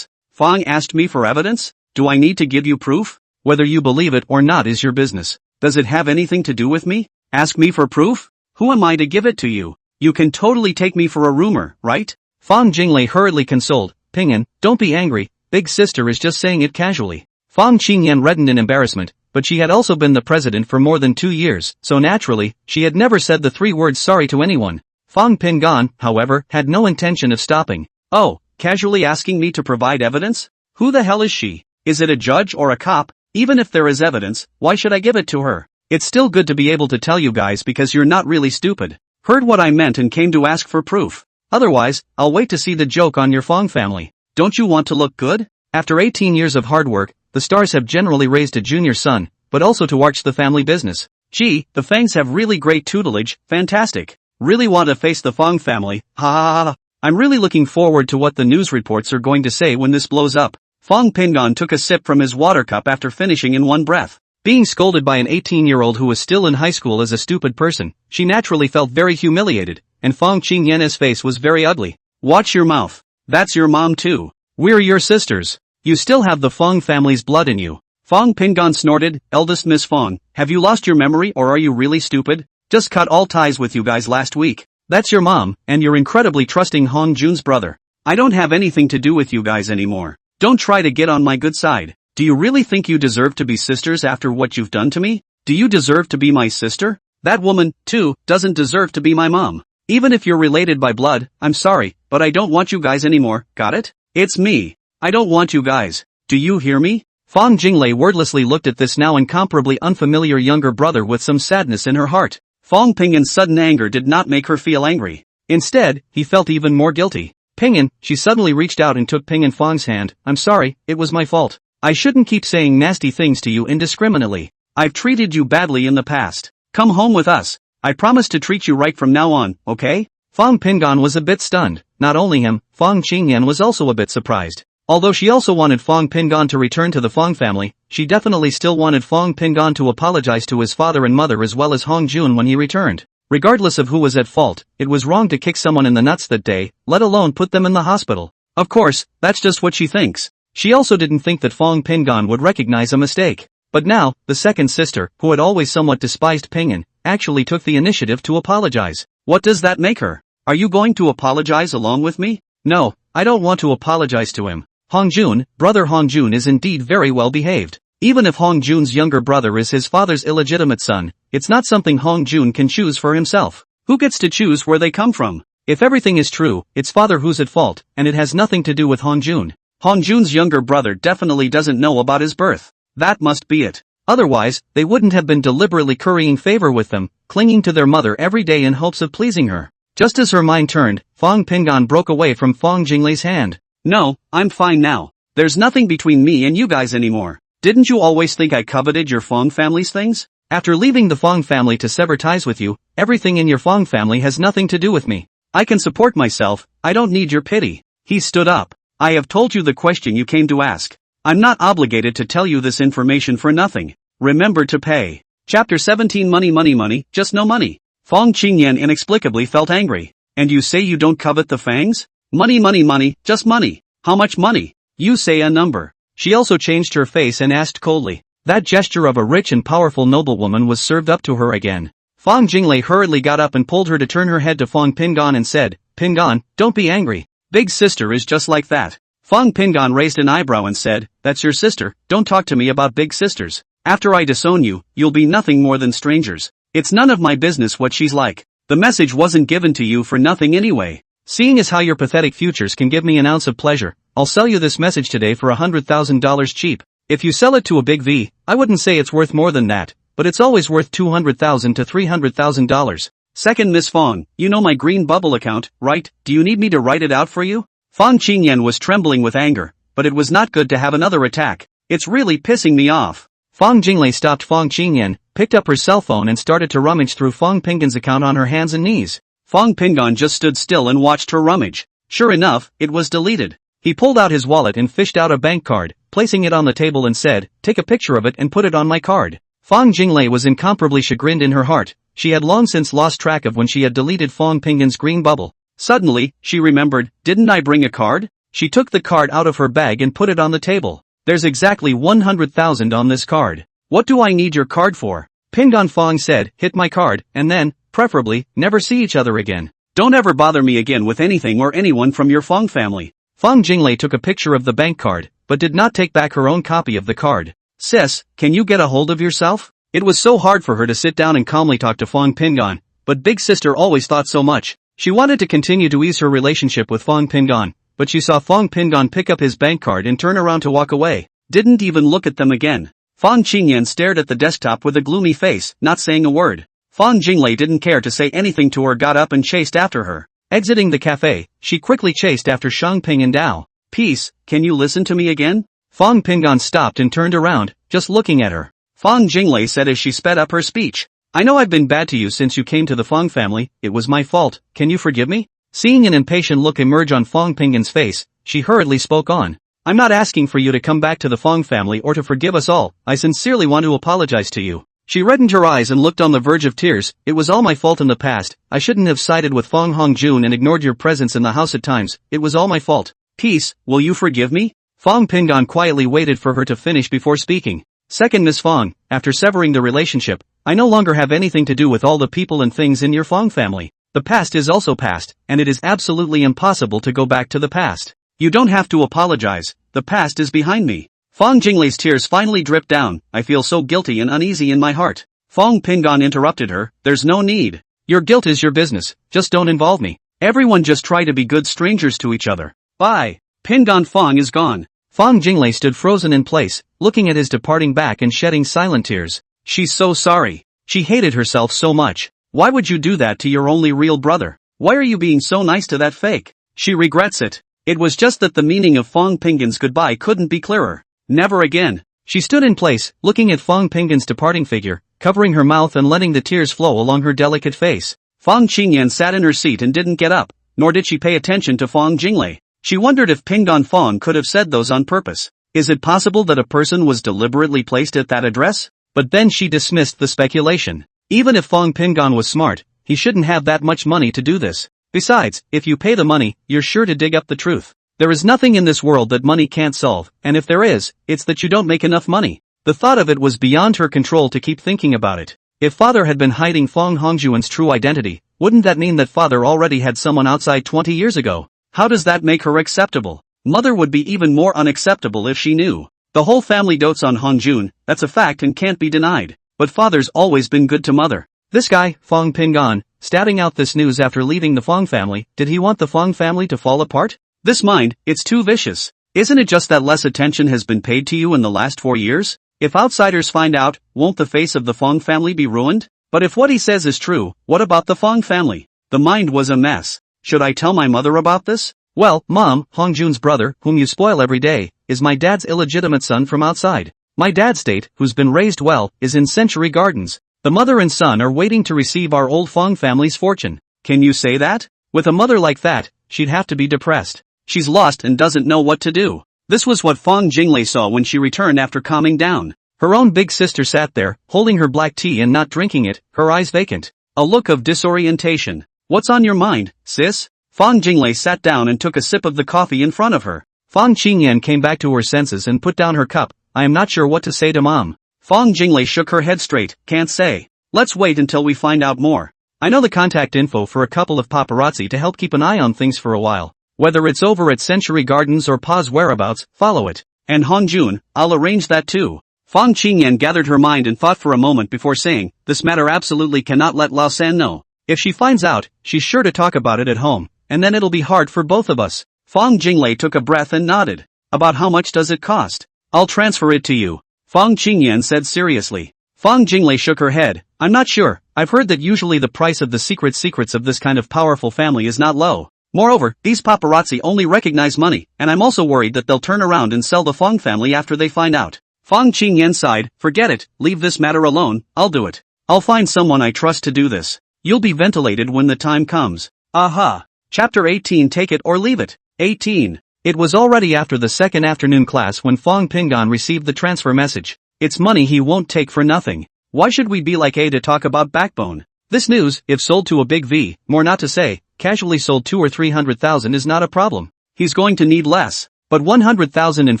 Fong asked me for evidence? Do I need to give you proof? Whether you believe it or not is your business. Does it have anything to do with me? Ask me for proof? Who am I to give it to you? You can totally take me for a rumor, right?" Fong Jinglei hurriedly consoled, "Pingan, don't be angry, big sister is just saying it casually." Fong Qingyan reddened in embarrassment, but she had also been the president for more than 2 years, so naturally, she had never said the 3 words sorry to anyone. Fong Pingan, however, had no intention of stopping. "Oh, casually asking me to provide evidence? Who the hell is she? Is it a judge or a cop? Even if there is evidence, why should I give it to her? It's still good to be able to tell you guys because you're not really stupid. Heard what I meant and came to ask for proof. Otherwise, I'll wait to see the joke on your Fong family. Don't you want to look good?" After 18 years of hard work, the stars have generally raised a junior son, but also to watch the family business. Gee, the Fangs have really great tutelage, fantastic. Really want to face the Fong family, ha ha ha. I'm really looking forward to what the news reports are going to say when this blows up. Fong Pingan took a sip from his water cup after finishing in one breath. Being scolded by an 18-year-old who was still in high school as a stupid person, she naturally felt very humiliated, and Fong Qingyan's face was very ugly. "Watch your mouth. That's your mom too. We're your sisters. You still have the Fong family's blood in you." Fong Pingan snorted, "Eldest Miss Fong, have you lost your memory or are you really stupid? Just cut all ties with you guys last week. That's your mom, and you're incredibly trusting Hongjun's brother. I don't have anything to do with you guys anymore. Don't try to get on my good side. Do you really think you deserve to be sisters after what you've done to me? Do you deserve to be my sister? That woman, too, doesn't deserve to be my mom. Even if you're related by blood, I'm sorry, but I don't want you guys anymore, got it? It's me. I don't want you guys. Do you hear me?" Fong Jinglei wordlessly looked at this now incomparably unfamiliar younger brother with some sadness in her heart. Fong Pingan's sudden anger did not make her feel angry. Instead, he felt even more guilty. "Pingan," she suddenly reached out and took Pingan Fong's hand, "I'm sorry, it was my fault. I shouldn't keep saying nasty things to you indiscriminately. I've treated you badly in the past. Come home with us. I promise to treat you right from now on, okay?" Fong Pingan was a bit stunned. Not only him, Fong Qingyan was also a bit surprised. Although she also wanted Fong Pingan to return to the Fong family, she definitely still wanted Fong Pingan to apologize to his father and mother as well as Hongjun when he returned. Regardless of who was at fault, it was wrong to kick someone in the nuts that day, let alone put them in the hospital. Of course, that's just what she thinks. She also didn't think that Fong Pingan would recognize a mistake. But now, the second sister, who had always somewhat despised Pingan, actually took the initiative to apologize. What does that make her? Are you going to apologize along with me? No, I don't want to apologize to him. Hongjun, brother Hongjun is indeed very well behaved. Even if Hongjun's younger brother is his father's illegitimate son, it's not something Hongjun can choose for himself. Who gets to choose where they come from? If everything is true, it's father who's at fault, and it has nothing to do with Hongjun. Hongjun's younger brother definitely doesn't know about his birth. That must be it. Otherwise, they wouldn't have been deliberately currying favor with them, clinging to their mother every day in hopes of pleasing her. Just as her mind turned, Fong Pingan broke away from Fong Jinglei's hand. No, I'm fine now. There's nothing between me and you guys anymore. Didn't you always think I coveted your Fong family's things? After leaving the Fong family to sever ties with you, everything in your Fong family has nothing to do with me. I can support myself, I don't need your pity. He stood up. I have told you the question you came to ask. I'm not obligated to tell you this information for nothing. Remember to pay. Chapter 17 Money, just no money. Fong Qingyan inexplicably felt angry. And you say you don't covet the fangs? Money, just money. How much money? You say a number. She also changed her face and asked coldly. That gesture of a rich and powerful noblewoman was served up to her again. Fong Jinglei hurriedly got up and pulled her to turn her head to Fong Pingan and said, Pingan, don't be angry. Big sister is just like that. Fong Pingan raised an eyebrow and said, that's your sister, don't talk to me about big sisters. After I disown you, you'll be nothing more than strangers. It's none of my business what she's like. The message wasn't given to you for nothing anyway. Seeing as how your pathetic futures can give me an ounce of pleasure, I'll sell you this message today for $100,000 cheap. If you sell it to a big V, I wouldn't say it's worth more than that, but it's always worth $200,000 to $300,000. Second Miss Fong, you know my green bubble account, right? Do you need me to write it out for you? Fong Qingyan was trembling with anger, but it was not good to have another attack. It's really pissing me off. Fong Jinglei stopped Fong Qingyan, picked up her cell phone and started to rummage through Fong Pingan's account on her hands and knees. Fong Pingan just stood still and watched her rummage. Sure enough, it was deleted. He pulled out his wallet and fished out a bank card, placing it on the table and said, take a picture of it and put it on my card. Fong Jinglei was incomparably chagrined in her heart. She had long since lost track of when she had deleted Fong Pingan's green bubble. Suddenly, she remembered, didn't I bring a card? She took the card out of her bag and put it on the table. There's exactly 100,000 on this card. What do I need your card for? Pingan Fong said, hit my card, and then, preferably, never see each other again. Don't ever bother me again with anything or anyone from your Fong family. Fong Jinglei took a picture of the bank card, but did not take back her own copy of the card. Sis, can you get a hold of yourself? It was so hard for her to sit down and calmly talk to Fong Pingan, but big sister always thought so much. She wanted to continue to ease her relationship with Fong Pingan, but she saw Fong Pingan pick up his bank card and turn around to walk away. Didn't even look at them again. Fong Qingyan stared at the desktop with a gloomy face, not saying a word. Fong Jinglei didn't care to say anything to her, got up and chased after her. Exiting the cafe, she quickly chased after Shangping and Dao. Peace, can you listen to me again? Fong Pingan stopped and turned around, just looking at her. Fong Jinglei said as she sped up her speech. I know I've been bad to you since you came to the Fong family, it was my fault, can you forgive me? Seeing an impatient look emerge on Fong Pingan's face, she hurriedly spoke on. I'm not asking for you to come back to the Fong family or to forgive us all, I sincerely want to apologize to you. She reddened her eyes and looked on the verge of tears. It was all my fault in the past. I shouldn't have sided with Fong Hongjun and ignored your presence in the house at times. It was all my fault. Peace, will you forgive me? Fong Pingan quietly waited for her to finish before speaking. Second Miss Fong, after severing the relationship, I no longer have anything to do with all the people and things in your Fong family. The past is also past, and it is absolutely impossible to go back to the past. You don't have to apologize. The past is behind me. Fong Jinglei's tears finally dripped down. I feel so guilty and uneasy in my heart. Fong Pingan interrupted her. There's no need. Your guilt is your business. Just don't involve me. Everyone just try to be good strangers to each other. Bye. Pingan Fong is gone. Fong Jinglei stood frozen in place, looking at his departing back and shedding silent tears. She's so sorry. She hated herself so much. Why would you do that to your only real brother? Why are you being so nice to that fake? She regrets it. It was just that the meaning of Fong Pingan's goodbye couldn't be clearer. Never again. She stood in place, looking at Fong Pingan's departing figure, covering her mouth and letting the tears flow along her delicate face. Fong Qingyan sat in her seat and didn't get up, nor did she pay attention to Fong Jinglei. She wondered if Pingan Fong could have said those on purpose. Is it possible that a person was deliberately placed at that address? But then she dismissed the speculation. Even if Fong Pingan was smart, he shouldn't have that much money to do this. Besides, if you pay the money, you're sure to dig up the truth. There is nothing in this world that money can't solve, and if there is, it's that you don't make enough money. The thought of it was beyond her control to keep thinking about it. If father had been hiding Fong Hongjuan's true identity, wouldn't that mean that father already had someone outside 20 years ago? How does that make her acceptable? Mother would be even more unacceptable if she knew. The whole family dotes on Hongjun, that's a fact and can't be denied. But father's always been good to mother. This guy, Fong Pingan, stating out this news after leaving the Fong family, did he want the Fong family to fall apart? This mind, it's too vicious. Isn't it just that less attention has been paid to you in the last 4 years? If outsiders find out, won't the face of the Fong family be ruined? But if what he says is true, what about the Fong family? The mind was a mess. Should I tell my mother about this? Well, Mom, Hongjun's brother, whom you spoil every day, is my dad's illegitimate son from outside. My dad's date, who's been raised well, is in Century Gardens. The mother and son are waiting to receive our old Fong family's fortune. Can you say that? With a mother like that, she'd have to be depressed. She's lost and doesn't know what to do. This was what Fong Jinglei saw when she returned after calming down. Her own big sister sat there, holding her black tea and not drinking it, her eyes vacant. A look of disorientation. What's on your mind, sis? Fong Jinglei sat down and took a sip of the coffee in front of her. Fong Qingyan came back to her senses and put down her cup. I am not sure what to say to Mom. Fong Jinglei shook her head straight. Can't say. Let's wait until we find out more. I know the contact info for a couple of paparazzi to help keep an eye on things for a while. Whether it's over at Century Gardens or Pa's whereabouts, follow it. And Hongjun, I'll arrange that too. Fong Qingyan gathered her mind and thought for a moment before saying, this matter absolutely cannot let Lao San know. If she finds out, she's sure to talk about it at home, and then it'll be hard for both of us. Fong Jinglei took a breath and nodded. About how much does it cost? I'll transfer it to you. Fong Qingyan said seriously. Fong Jinglei shook her head. I'm not sure. I've heard that usually the price of the secrets of this kind of powerful family is not low. Moreover, these paparazzi only recognize money, and I'm also worried that they'll turn around and sell the Fong family after they find out. Fong Qingyan sighed. Forget it, leave this matter alone, I'll do it. I'll find someone I trust to do this. You'll be ventilated when the time comes. Aha. Chapter 18. Take it or leave it. 18. It was already after the second afternoon class when Fong Pingan received the transfer message. It's money he won't take for nothing. Why should we be like A to talk about backbone? This news, if sold to a big V, more not to say, casually sold 200 or 300,000 is not a problem. He's going to need less. But 100,000 and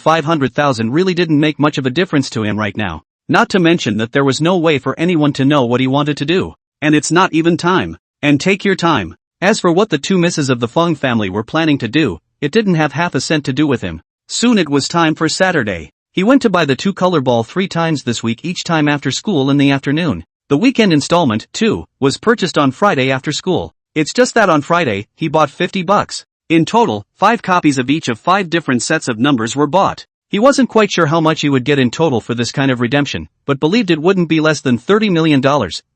500,000 really didn't make much of a difference to him right now. Not to mention that there was no way for anyone to know what he wanted to do. And it's not even time. And take your time. As for what the two misses of the Fong family were planning to do, it didn't have half a cent to do with him. Soon it was time for Saturday. He went to buy the two-color ball 3 times this week, each time after school in the afternoon. The weekend installment, too, was purchased on Friday after school. It's just that on Friday, he bought $50. In total, 5 copies of each of 5 different sets of numbers were bought. He wasn't quite sure how much he would get in total for this kind of redemption, but believed it wouldn't be less than $30 million,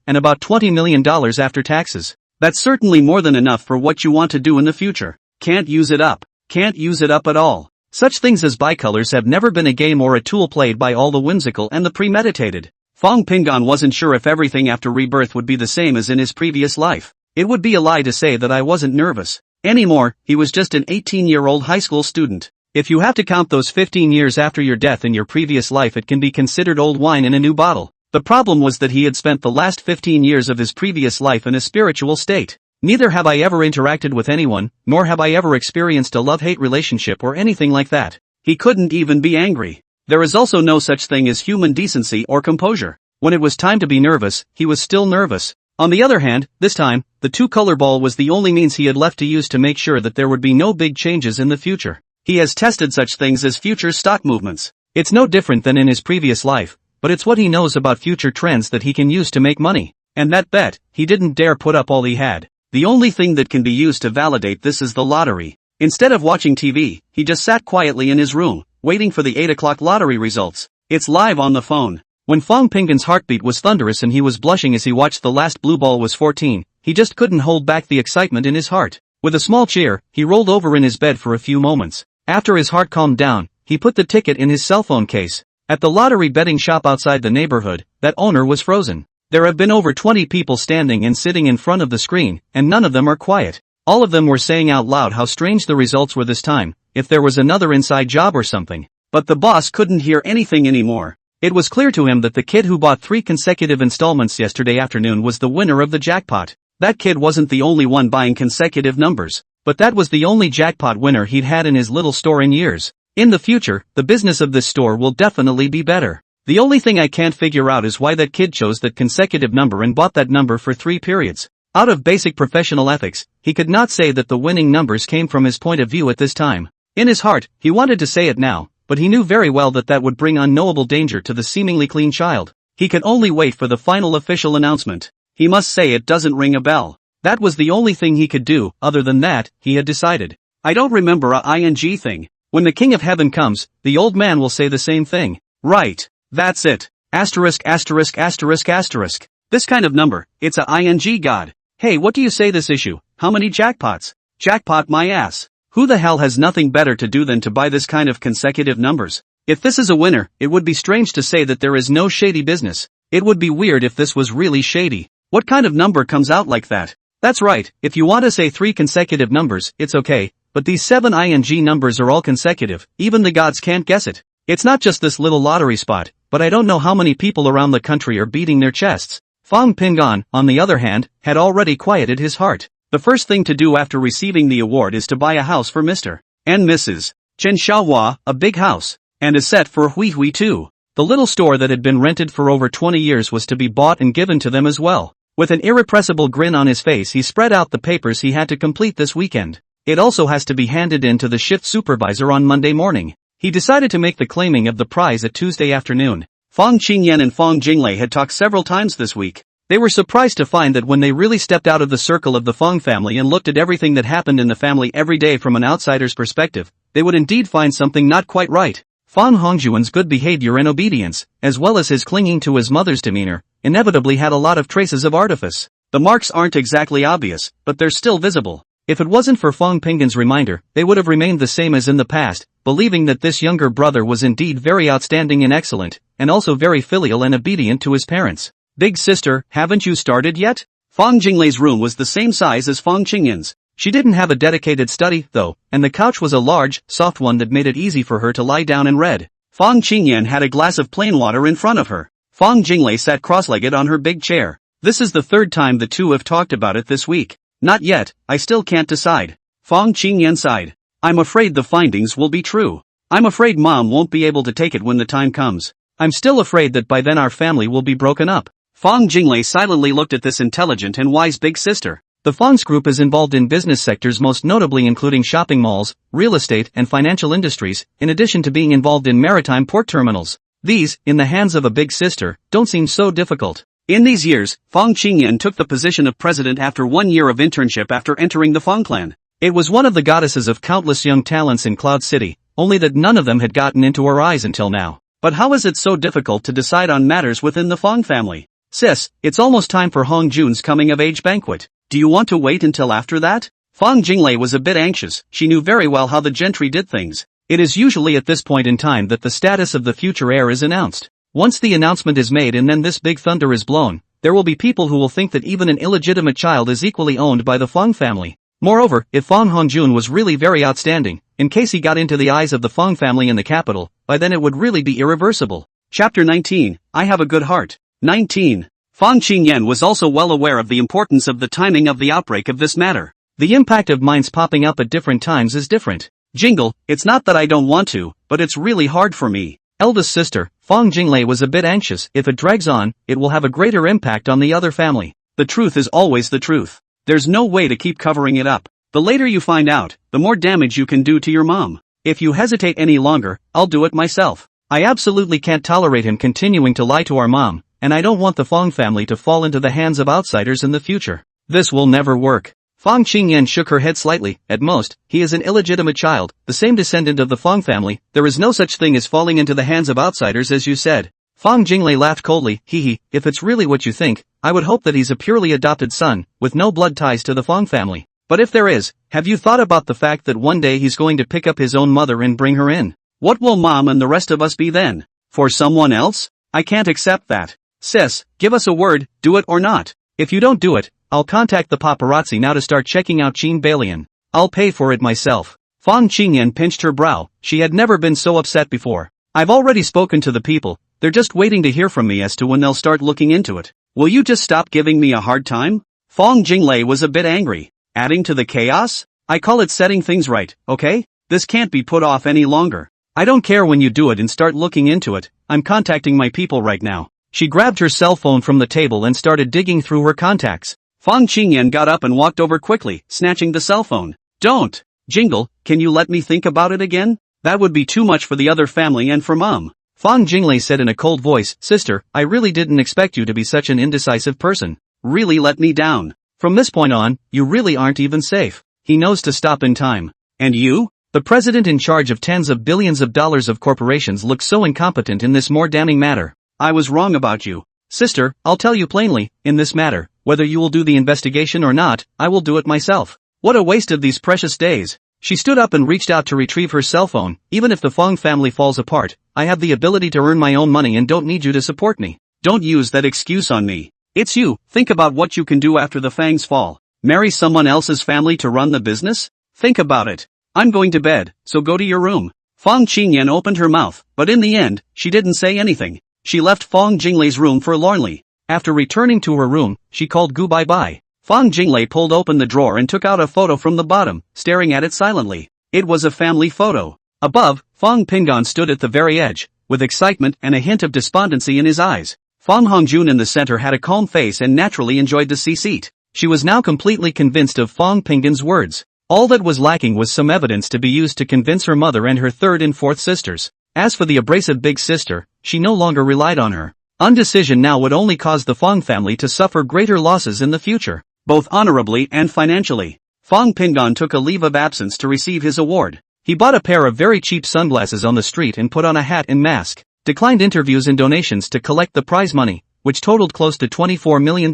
and about $20 million after taxes. That's certainly more than enough for what you want to do in the future. Can't use it up. Can't use it up at all. Such things as bicolors have never been a game or a tool played by all the whimsical and the premeditated. Fong Pingan wasn't sure if everything after rebirth would be the same as in his previous life. It would be a lie to say that I wasn't nervous. Anymore, he was just an 18-year-old high school student. If you have to count those 15 years after your death in your previous life, it can be considered old wine in a new bottle. The problem was that he had spent the last 15 years of his previous life in a spiritual state. Neither have I ever interacted with anyone, nor have I ever experienced a love-hate relationship or anything like that. He couldn't even be angry. There is also no such thing as human decency or composure. When it was time to be nervous, he was still nervous. On the other hand, this time, the two-color ball was the only means he had left to use to make sure that there would be no big changes in the future. He has tested such things as future stock movements. It's no different than in his previous life, but it's what he knows about future trends that he can use to make money. And that bet, he didn't dare put up all he had. The only thing that can be used to validate this is the lottery. Instead of watching TV, he just sat quietly in his room, waiting for the 8 o'clock lottery results. It's live on the phone. When Fong Pingan's heartbeat was thunderous and he was blushing as he watched the last blue ball was 14, he just couldn't hold back the excitement in his heart. With a small cheer, he rolled over in his bed for a few moments. After his heart calmed down, he put the ticket in his cell phone case. At the lottery betting shop outside the neighborhood, that owner was frozen. There have been over 20 people standing and sitting in front of the screen, and none of them are quiet. All of them were saying out loud how strange the results were this time, if there was another inside job or something. But the boss couldn't hear anything anymore. It was clear to him that the kid who bought 3 consecutive installments yesterday afternoon was the winner of the jackpot. That kid wasn't the only one buying consecutive numbers, but that was the only jackpot winner he'd had in his little store in years. In the future, the business of this store will definitely be better. The only thing I can't figure out is why that kid chose that consecutive number and bought that number for 3 periods. Out of basic professional ethics, he could not say that the winning numbers came from his point of view at this time. In his heart, he wanted to say it now, but he knew very well that that would bring unknowable danger to the seemingly clean child. He could only wait for the final official announcement. He must say it doesn't ring a bell. That was the only thing he could do. Other than that, he had decided. I don't remember a ing thing. When the King of Heaven comes, the old man will say the same thing. Right. That's it. Asterisk asterisk asterisk asterisk. This kind of number, it's a ing god. Hey, what do you say this issue? How many jackpots? Jackpot my ass. Who the hell has nothing better to do than to buy this kind of consecutive numbers? If this is a winner, it would be strange to say that there is no shady business. It would be weird if this was really shady. What kind of number comes out like that? That's right, if you want to say 3 consecutive numbers, it's okay, but these 7 ing numbers are all consecutive, even the gods can't guess it. It's not just this little lottery spot, but I don't know how many people around the country are beating their chests. Fang Pingan, on the other hand, had already quieted his heart. The first thing to do after receiving the award is to buy a house for Mr. and Mrs. Chen Xiaohua, a big house, and a set for Hui Hui too. The little store that had been rented for over 20 years was to be bought and given to them as well. With an irrepressible grin on his face, he spread out the papers he had to complete this weekend. It also has to be handed in to the shift supervisor on Monday morning. He decided to make the claiming of the prize at Tuesday afternoon. Fang Qingyan and Fang Jinglei had talked several times this week. They were surprised to find that when they really stepped out of the circle of the Fang family and looked at everything that happened in the family every day from an outsider's perspective, they would indeed find something not quite right. Fang Hongjuan's good behavior and obedience, as well as his clinging to his mother's demeanor, inevitably had a lot of traces of artifice. The marks aren't exactly obvious, but they're still visible. If it wasn't for Fang Pingan's reminder, they would have remained the same as in the past, believing that this younger brother was indeed very outstanding and excellent, and also very filial and obedient to his parents. Big sister, haven't you started yet? Fang Jinglei's room was the same size as Fang Qingyan's. She didn't have a dedicated study, though, and the couch was a large, soft one that made it easy for her to lie down and read. Fang Qingyan had a glass of plain water in front of her. Fang Jinglei sat cross-legged on her big chair. This is the third time the two have talked about it this week. Not yet, I still can't decide. Fang Qingyan sighed. I'm afraid the findings will be true. I'm afraid Mom won't be able to take it when the time comes. I'm still afraid that by then our family will be broken up. Fang Jinglei silently looked at this intelligent and wise big sister. The Fang's group is involved in business sectors most notably including shopping malls, real estate and financial industries, in addition to being involved in maritime port terminals. These, in the hands of a big sister, don't seem so difficult. In these years, Fang Qingyan took the position of president after 1 year of internship after entering the Fang clan. It was one of the goddesses of countless young talents in Cloud City, only that none of them had gotten into her eyes until now. But how is it so difficult to decide on matters within the Fang family? Sis, it's almost time for Hong Jun's coming-of-age banquet. Do you want to wait until after that? Fang Jinglei was a bit anxious. She knew very well how the gentry did things. It is usually at this point in time that the status of the future heir is announced. Once the announcement is made and then this big thunder is blown, there will be people who will think that even an illegitimate child is equally owned by the Fang family. Moreover, if Fang Hongjun was really very outstanding, in case he got into the eyes of the Fang family in the capital, by then it would really be irreversible. Chapter 19, I Have a Good Heart. 19. Fang Qingyan was also well aware of the importance of the timing of the outbreak of this matter. The impact of mines popping up at different times is different. Jingle, it's not that I don't want to, but it's really hard for me. Eldest sister, Fang Jinglei was a bit anxious. If it drags on, it will have a greater impact on the other family. The truth is always the truth. There's no way to keep covering it up. The later you find out, the more damage you can do to your mom. If you hesitate any longer, I'll do it myself. I absolutely can't tolerate him continuing to lie to our mom, and I don't want the Fang family to fall into the hands of outsiders in the future. This will never work. Fang Qingyan shook her head slightly. At most, he is an illegitimate child, the same descendant of the Fang family. There is no such thing as falling into the hands of outsiders as you said. Fang Jinglei laughed coldly. Hee, if it's really what you think, I would hope that he's a purely adopted son, with no blood ties to the Fang family. But if there is, have you thought about the fact that one day he's going to pick up his own mother and bring her in? What will Mom and the rest of us be then? For someone else? I can't accept that. Sis, give us a word, do it or not. If you don't do it, I'll contact the paparazzi now to start checking out Qin Balian. I'll pay for it myself. Fang Qingyan pinched her brow. She had never been so upset before. I've already spoken to the people. They're just waiting to hear from me as to when they'll start looking into it. Will you just stop giving me a hard time? Fang Jinglei was a bit angry. Adding to the chaos? I call it setting things right, okay? This can't be put off any longer. I don't care when you do it and start looking into it. I'm contacting my people right now. She grabbed her cell phone from the table and started digging through her contacts. Fang Qingyan got up and walked over quickly, snatching the cell phone. Don't! Jingle, can you let me think about it again? That would be too much for the other family and for Mom. Fang Jinglei said in a cold voice, Sister, I really didn't expect you to be such an indecisive person. Really let me down. From this point on, you really aren't even safe. He knows to stop in time. And you? The president in charge of tens of billions of dollars of corporations looks so incompetent in this more damning matter. I was wrong about you. Sister, I'll tell you plainly, in this matter, Whether you will do the investigation or not, I will do it myself. What a waste of these precious days. She stood up and reached out to retrieve her cell phone. Even if the Fong family falls apart, I have the ability to earn my own money and don't need you to support me. Don't use that excuse on me. It's you. Think about what you can do after the fangs fall. Marry someone else's family to run the business? Think about it. I'm going to bed, so go to your room. Fong Qingyan opened her mouth, but in the end, she didn't say anything. She left Fong Jinglei's room forlornly. After returning to her room, she called Gu bye-bye. Fong Jinglei pulled open the drawer and took out a photo from the bottom, staring at it silently. It was a family photo. Above, Fong Pingan stood at the very edge, with excitement and a hint of despondency in his eyes. Fong Hongjun in the center had a calm face and naturally enjoyed the seat. She was now completely convinced of Fong Pingan's words. All that was lacking was some evidence to be used to convince her mother and her third and fourth sisters. As for the abrasive big sister, she no longer relied on her. Undecision now would only cause the Fong family to suffer greater losses in the future, both honorably and financially. Fong Pingan took a leave of absence to receive his award. He bought a pair of very cheap sunglasses on the street and put on a hat and mask, declined interviews and donations to collect the prize money, which totaled close to $24 million,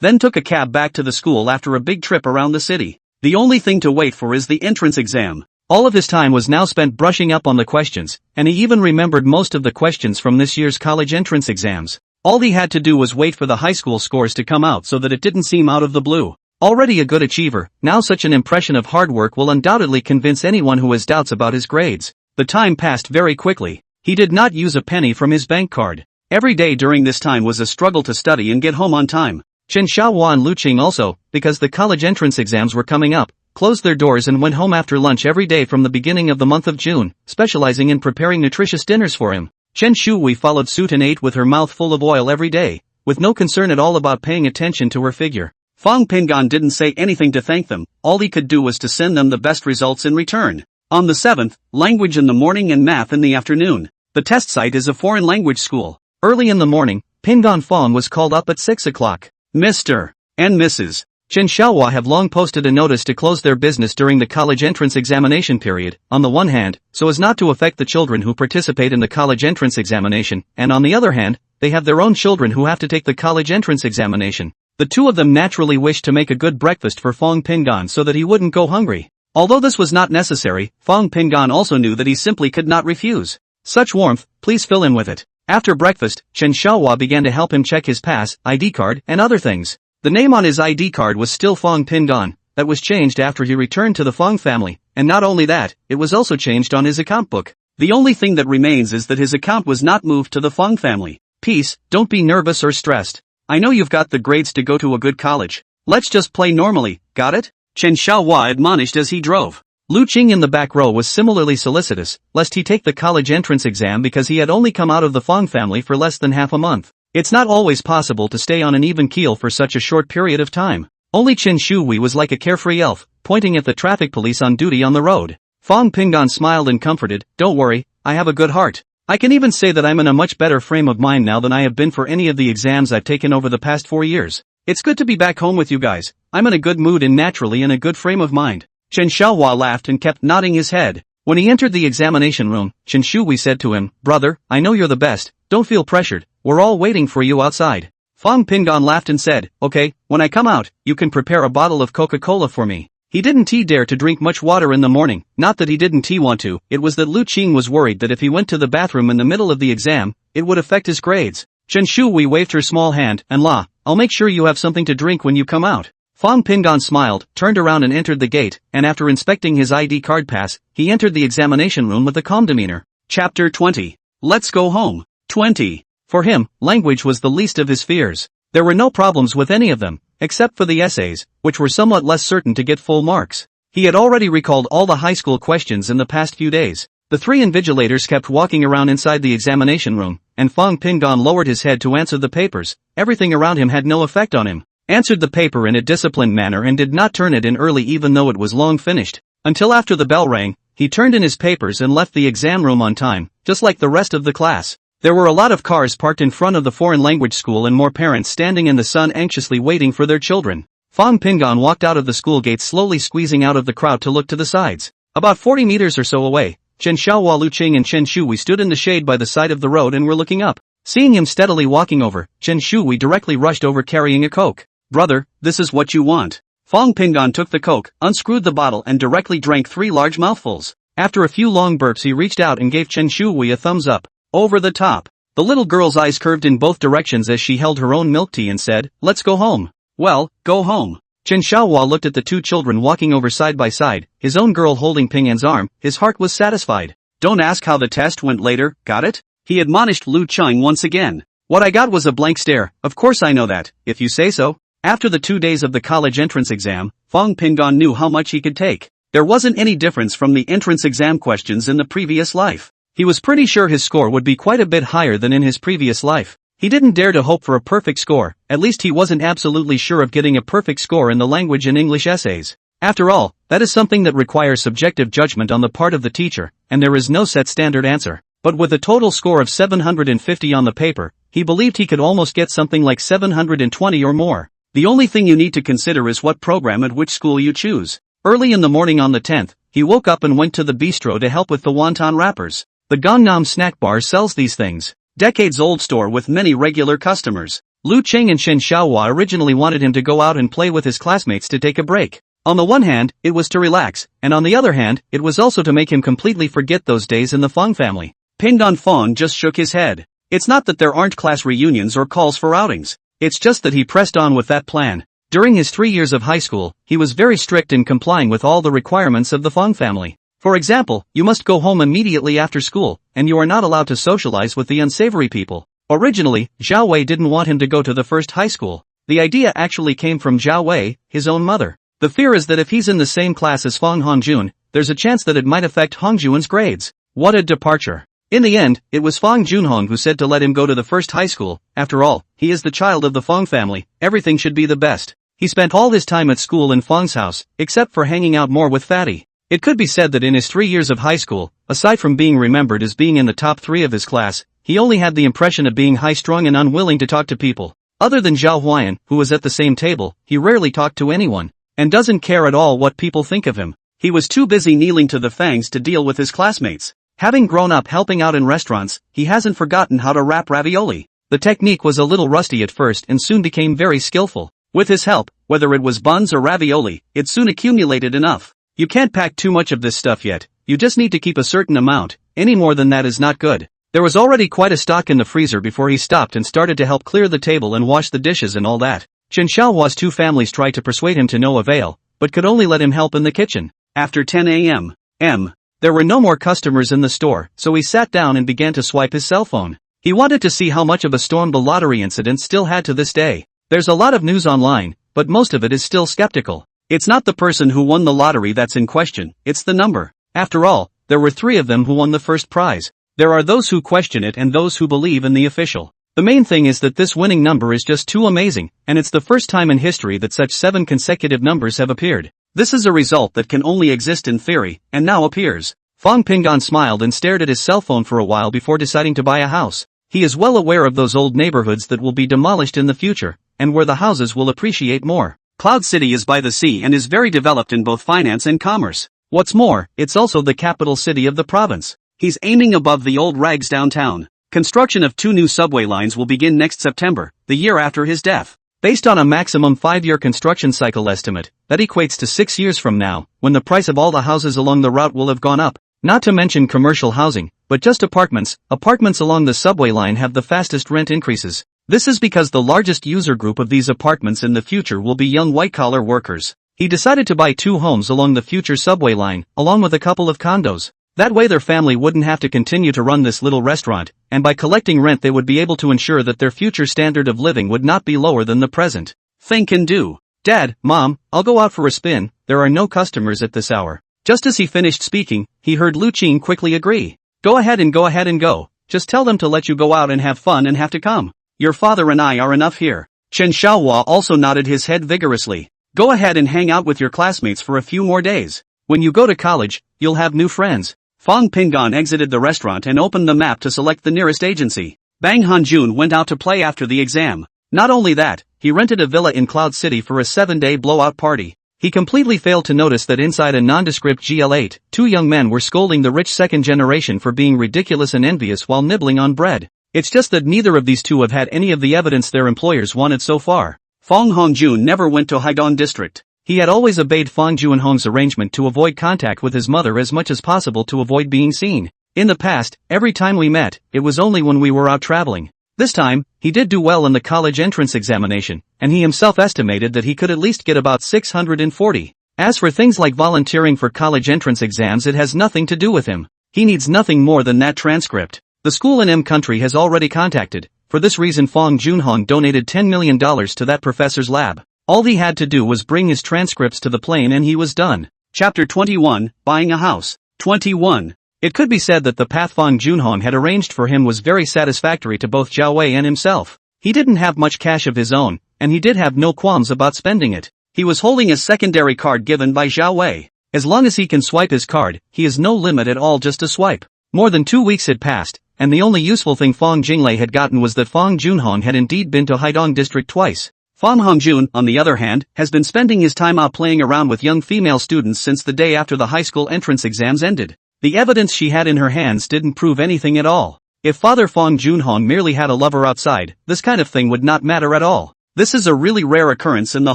then took a cab back to the school after a big trip around the city. The only thing to wait for is the entrance exam. All of his time was now spent brushing up on the questions, and he even remembered most of the questions from this year's college entrance exams. All he had to do was wait for the high school scores to come out so that it didn't seem out of the blue. Already a good achiever, now such an impression of hard work will undoubtedly convince anyone who has doubts about his grades. The time passed very quickly. He did not use a penny from his bank card. Every day during this time was a struggle to study and get home on time. Chen Xiaohua and Lu Qing also, because the college entrance exams were coming up, closed their doors and went home after lunch every day from the beginning of the month of June, specializing in preparing nutritious dinners for him. Chen Shuhui followed suit and ate with her mouth full of oil every day, with no concern at all about paying attention to her figure. Fong Pingan didn't say anything to thank them, all he could do was to send them the best results in return. On the 7th, language in the morning and math in the afternoon. The test site is a foreign language school. Early in the morning, Pingan Fong was called up at 6 o'clock. Mr. and Mrs. Chen Xiaohua have long posted a notice to close their business during the college entrance examination period, on the one hand, so as not to affect the children who participate in the college entrance examination, and on the other hand, they have their own children who have to take the college entrance examination. The two of them naturally wished to make a good breakfast for Fong Pingan so that he wouldn't go hungry. Although this was not necessary, Fong Pingan also knew that he simply could not refuse. Such warmth, please fill in with it. After breakfast, Chen Xiaohua began to help him check his pass, ID card, and other things. The name on his ID card was still Fong Pingan. That was changed after he returned to the Fong family, and not only that, it was also changed on his account book. The only thing that remains is that his account was not moved to the Fong family. Peace, don't be nervous or stressed. I know you've got the grades to go to a good college. Let's just play normally, got it? Chen Xiaohua admonished as he drove. Lu Qing in the back row was similarly solicitous, lest he take the college entrance exam because he had only come out of the Fong family for less than half a month. It's not always possible to stay on an even keel for such a short period of time. Only Chen Shuhui was like a carefree elf, pointing at the traffic police on duty on the road. Fong Pingan smiled and comforted, don't worry, I have a good heart. I can even say that I'm in a much better frame of mind now than I have been for any of the exams I've taken over the past 4 years. It's good to be back home with you guys. I'm in a good mood and naturally in a good frame of mind. Chen Xiaohua laughed and kept nodding his head. When he entered the examination room, Chen Shuhui said to him, brother, I know you're the best, don't feel pressured, we're all waiting for you outside. Fong Pingan laughed and said, okay, when I come out, you can prepare a bottle of Coca-Cola for me. He didn't dare to drink much water in the morning, not that he didn't want to, it was that Lu Qing was worried that if he went to the bathroom in the middle of the exam, it would affect his grades. Chen Shuhui waved her small hand, and I'll make sure you have something to drink when you come out. Fong Pingan smiled, turned around and entered the gate, and after inspecting his ID card pass, he entered the examination room with a calm demeanor. Chapter 20. Let's go home. 20. For him, language was the least of his fears. There were no problems with any of them, except for the essays, which were somewhat less certain to get full marks. He had already recalled all the high school questions in the past few days. The three invigilators kept walking around inside the examination room, and Fong Pingan lowered his head to answer the papers. Everything around him had no effect on him. Answered the paper in a disciplined manner and did not turn it in early even though it was long finished. Until after the bell rang, he turned in his papers and left the exam room on time, just like the rest of the class. There were a lot of cars parked in front of the foreign language school and more parents standing in the sun anxiously waiting for their children. Fong Pingan walked out of the school gate slowly squeezing out of the crowd to look to the sides. About 40 meters or so away, Chen Xiaohua, Lu Qing and Chen Shuhui stood in the shade by the side of the road and were looking up. Seeing him steadily walking over, Chen Shuhui directly rushed over carrying a Coke. Brother, this is what you want. Fong Pingon took the Coke, unscrewed the bottle and directly drank 3 large mouthfuls. After a few long burps he reached out and gave Chen Shuhui a thumbs up. Over the top. The little girl's eyes curved in both directions as she held her own milk tea and said, "Let's go home." Well, go home. Chen Xiaohua looked at the 2 children walking over side by side, his own girl holding Ping An's arm. His heart was satisfied. Don't ask how the test went later, got it? He admonished Lu Cheng once again. What I got was a blank stare. Of course I know that, if you say so. After the 2 days of the college entrance exam, Fong Pingon knew how much he could take. There wasn't any difference from the entrance exam questions in the previous life. He was pretty sure his score would be quite a bit higher than in his previous life. He didn't dare to hope for a perfect score, at least he wasn't absolutely sure of getting a perfect score in the language and English essays. After all, that is something that requires subjective judgment on the part of the teacher, and there is no set standard answer. But with a total score of 750 on the paper, he believed he could almost get something like 720 or more. The only thing you need to consider is what program at which school you choose. Early in the morning on the 10th, he woke up and went to the bistro to help with the wonton wrappers. The Gangnam snack bar sells these things. Decades-old store with many regular customers. Lu Cheng and Chen Xiaohua originally wanted him to go out and play with his classmates to take a break. On the one hand, it was to relax, and on the other hand, it was also to make him completely forget those days in the Fong family. Pingon Fong just shook his head. It's not that there aren't class reunions or calls for outings. It's just that he pressed on with that plan. During his 3 years of high school, he was very strict in complying with all the requirements of the Fong family. For example, you must go home immediately after school, and you are not allowed to socialize with the unsavory people. Originally, Zhao Wei didn't want him to go to the first high school. The idea actually came from Zhao Wei, his own mother. The fear is that if he's in the same class as Fong Hongjun, there's a chance that it might affect Hongjun's grades. What a departure. In the end, it was Fong Junhong who said to let him go to the first high school. After all, he is the child of the Fong family, everything should be the best. He spent all his time at school in Fong's house, except for hanging out more with Fatty. It could be said that in his 3 years of high school, aside from being remembered as being in the top 3 of his class, he only had the impression of being high-strung and unwilling to talk to people. Other than Zhao Huayan, who was at the same table, he rarely talked to anyone, and doesn't care at all what people think of him. He was too busy kneeling to the fangs to deal with his classmates. Having grown up helping out in restaurants, he hasn't forgotten how to wrap ravioli. The technique was a little rusty at first and soon became very skillful. With his help, whether it was buns or ravioli, it soon accumulated enough. You can't pack too much of this stuff yet, you just need to keep a certain amount, any more than that is not good. There was already quite a stock in the freezer before he stopped and started to help clear the table and wash the dishes and all that. Chen Xiaohua's 2 families tried to persuade him to no avail, but could only let him help in the kitchen. After 10 a.m. There were no more customers in the store, so he sat down and began to swipe his cell phone. He wanted to see how much of a storm the lottery incident still had to this day. There's a lot of news online, but most of it is still skeptical. It's not the person who won the lottery that's in question, it's the number. After all, there were 3 of them who won the first prize. There are those who question it and those who believe in the official. The main thing is that this winning number is just too amazing, and it's the first time in history that such 7 consecutive numbers have appeared. This is a result that can only exist in theory, and now appears. Fong Pingon smiled and stared at his cell phone for a while before deciding to buy a house. He is well aware of those old neighborhoods that will be demolished in the future, and where the houses will appreciate more. Cloud City is by the sea and is very developed in both finance and commerce. What's more, it's also the capital city of the province. He's aiming above the old rags downtown. Construction of 2 new subway lines will begin next September, the year after his death. Based on a maximum 5-year construction cycle estimate, that equates to 6 years from now, when the price of all the houses along the route will have gone up. Not to mention commercial housing, but just apartments. Apartments along the subway line have the fastest rent increases. This is because the largest user group of these apartments in the future will be young white-collar workers. He decided to buy 2 homes along the future subway line, along with a couple of condos. That way their family wouldn't have to continue to run this little restaurant, and by collecting rent they would be able to ensure that their future standard of living would not be lower than the present. Think and do. Dad, Mom, I'll go out for a spin, there are no customers at this hour. Just as he finished speaking, he heard Lu Qing quickly agree. Go ahead and go. Just tell them to let you go out and have fun and have to come. Your father and I are enough here. Chen Xiaohua also nodded his head vigorously. Go ahead and hang out with your classmates for a few more days. When you go to college, you'll have new friends. Fong Pingon exited the restaurant and opened the map to select the nearest agency. Bang Hanjun went out to play after the exam. Not only that, he rented a villa in Cloud City for a 7-day blowout party. He completely failed to notice that inside a nondescript GL8, 2 young men were scolding the rich second generation for being ridiculous and envious while nibbling on bread. It's just that neither of these 2 have had any of the evidence their employers wanted so far. Fong Hongjun never went to Haidong district. He had always obeyed Fong Junhong's arrangement to avoid contact with his mother as much as possible to avoid being seen. In the past, every time we met, it was only when we were out traveling. This time, he did do well in the college entrance examination, and he himself estimated that he could at least get about 640. As for things like volunteering for college entrance exams, it has nothing to do with him. He needs nothing more than that transcript. The school in M country has already contacted. For this reason Fong Junhong donated $10 million to that professor's lab. All he had to do was bring his transcripts to the plane and he was done. Chapter 21, Buying a House. 21. It could be said that the path Fong Junhong had arranged for him was very satisfactory to both Zhao Wei and himself. He didn't have much cash of his own, and he did have no qualms about spending it. He was holding a secondary card given by Zhao Wei. As long as he can swipe his card, he has no limit at all just to swipe. More than 2 weeks had passed, and the only useful thing Fong Jinglei had gotten was that Fong Junhong had indeed been to Haidong district twice. Fong Hongjun, on the other hand, has been spending his time out playing around with young female students since the day after the high school entrance exams ended. The evidence she had in her hands didn't prove anything at all. If Father Fong Junhong merely had a lover outside, this kind of thing would not matter at all. This is a really rare occurrence in the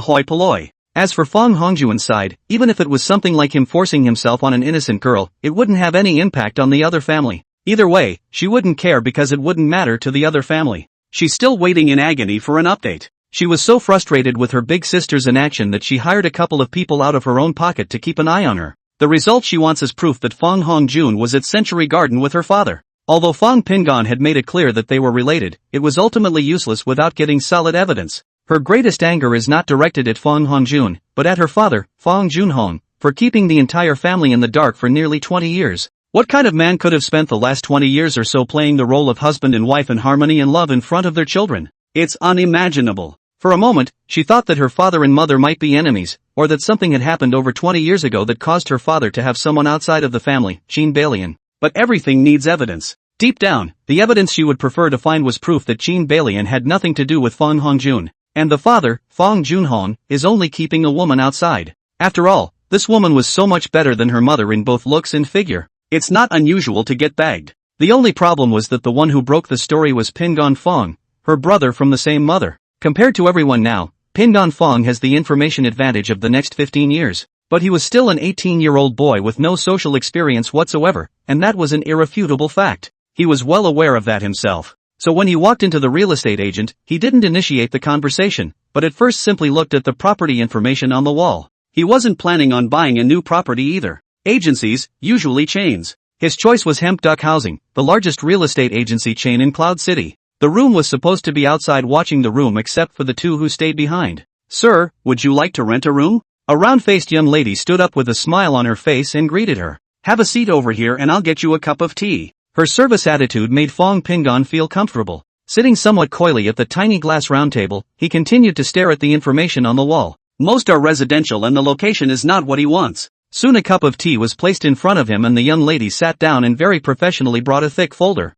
hoi polloi. As for Fong Hongjuan's side, even if it was something like him forcing himself on an innocent girl, it wouldn't have any impact on the other family. Either way, she wouldn't care because it wouldn't matter to the other family. She's still waiting in agony for an update. She was so frustrated with her big sister's inaction that she hired a couple of people out of her own pocket to keep an eye on her. The result she wants is proof that Fong Hongjun was at Century Garden with her father. Although Fong Pingon had made it clear that they were related, it was ultimately useless without getting solid evidence. Her greatest anger is not directed at Fong Hongjun, but at her father, Fong Junhong, for keeping the entire family in the dark for nearly 20 years. What kind of man could have spent the last 20 years or so playing the role of husband and wife in harmony and love in front of their children? It's unimaginable. For a moment, she thought that her father and mother might be enemies, or that something had happened over 20 years ago that caused her father to have someone outside of the family, Qin Balian. But everything needs evidence. Deep down, the evidence she would prefer to find was proof that Qin Balian had nothing to do with Fong Hongjun, and the father, Fong Junhong, is only keeping a woman outside. After all, this woman was so much better than her mother in both looks and figure. It's not unusual to get bagged. The only problem was that the one who broke the story was Pingon Fong, her brother from the same mother. Compared to everyone now, Pingon Fong has the information advantage of the next 15 years. But he was still an 18-year-old boy with no social experience whatsoever, and that was an irrefutable fact. He was well aware of that himself. So when he walked into the real estate agent, he didn't initiate the conversation, but at first simply looked at the property information on the wall. He wasn't planning on buying a new property either. Agencies, usually chains. His choice was Hemp Duck Housing, the largest real estate agency chain in Cloud City. The room was supposed to be outside watching the room except for the two who stayed behind. "Sir, would you like to rent a room?" A round-faced young lady stood up with a smile on her face and greeted her. "Have a seat over here and I'll get you a cup of tea." Her service attitude made Fong Pingon feel comfortable. Sitting somewhat coyly at the tiny glass round table, he continued to stare at the information on the wall. Most are residential and the location is not what he wants. Soon a cup of tea was placed in front of him and the young lady sat down and very professionally brought a thick folder.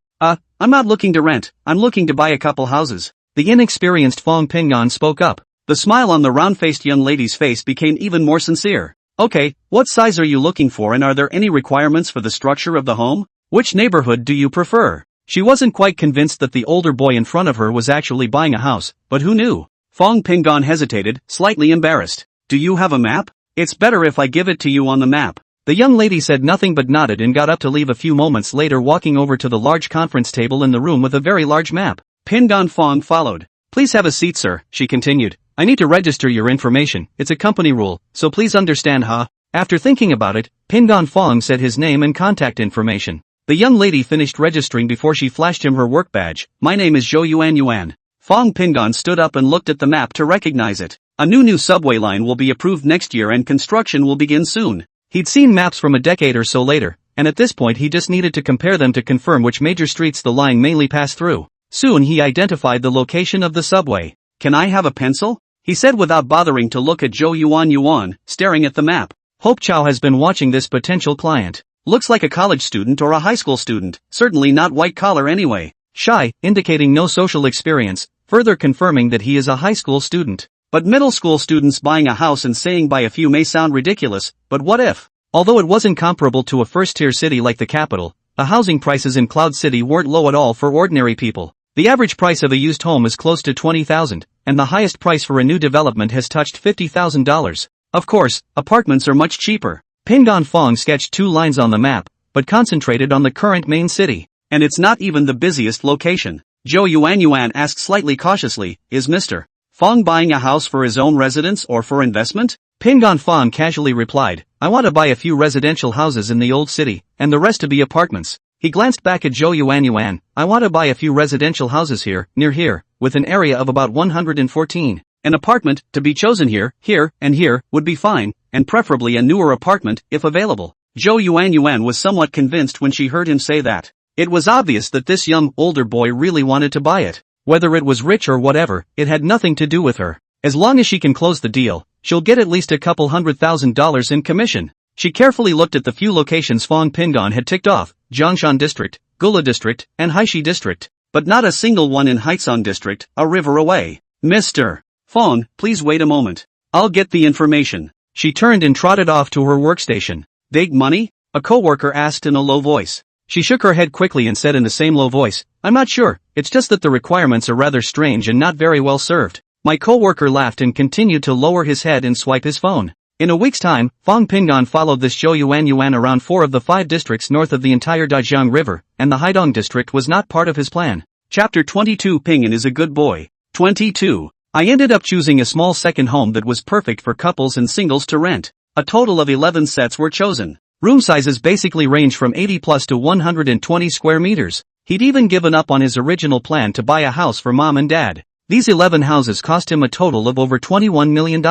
I'm not looking to rent, I'm looking to buy a couple houses." The inexperienced Fong Pingon spoke up. The smile on the round-faced young lady's face became even more sincere. "Okay, what size are you looking for and are there any requirements for the structure of the home? Which neighborhood do you prefer?" She wasn't quite convinced that the older boy in front of her was actually buying a house, but who knew? Fong Pingon hesitated, slightly embarrassed. "Do you have a map? It's better if I give it to you on the map." The young lady said nothing but nodded and got up to leave a few moments later, walking over to the large conference table in the room with a very large map. Pingon Fong followed. "Please have a seat, sir," she continued. "I need to register your information, it's a company rule, so please understand, huh?" After thinking about it, Pingon Fong said his name and contact information. The young lady finished registering before she flashed him her work badge. "My name is Zhou Yuan Yuan." Fong Pingon stood up and looked at the map to recognize it. A new subway line will be approved next year and construction will begin soon. He'd seen maps from a decade or so later, and at this point he just needed to compare them to confirm which major streets the line mainly passed through. Soon he identified the location of the subway. "Can I have a pencil?" he said without bothering to look at Zhou Yuan, staring at the map. Hope Chow has been watching this potential client. Looks like a college student or a high school student, certainly not white collar anyway. Shy, indicating no social experience, further confirming that he is a high school student. But middle school students buying a house and saying buy a few may sound ridiculous, but what if? Although it wasn't comparable to a first-tier city like the capital, the housing prices in Cloud City weren't low at all for ordinary people. The average price of a used home is close to $20,000, and the highest price for a new development has touched $50,000. Of course, apartments are much cheaper. Pingon Fong sketched 2 lines on the map, but concentrated on the current main city. And it's not even the busiest location. Zhou Yuan asked slightly cautiously, is Mr. Fong buying a house for his own residence or for investment? Pingon Fong casually replied, I want to buy a few residential houses in the old city, and the rest to be apartments. He glanced back at Zhou Yuan, I want to buy a few residential houses here, near here, with an area of about 114. An apartment, to be chosen here, and here, would be fine, and preferably a newer apartment, if available. Zhou Yuan was somewhat convinced when she heard him say that. It was obvious that this young, older boy really wanted to buy it. Whether it was rich or whatever, it had nothing to do with her. As long as she can close the deal, she'll get at least a couple $100,000 in commission. She carefully looked at the few locations Fong Pingon had ticked off, Zhongshan District, Gula District, and Haishi District, but not a single one in Haizan District, a river away. Mr. Fong, please wait a moment. I'll get the information. She turned and trotted off to her workstation. Big money? A coworker asked in a low voice. She shook her head quickly and said in the same low voice, I'm not sure, it's just that the requirements are rather strange and not very well served. My coworker laughed and continued to lower his head and swipe his phone. In a week's time, Fong Pingon followed this Zhou Yuan around 4 of the 5 districts north of the entire Dajiang River, and the Haidong district was not part of his plan. Chapter 22 Pingon is a good boy. 22. I ended up choosing a small second home that was perfect for couples and singles to rent. A total of 11 sets were chosen. Room sizes basically range from 80 plus to 120 square meters. He'd even given up on his original plan to buy a house for mom and dad. These 11 houses cost him a total of over $21 million.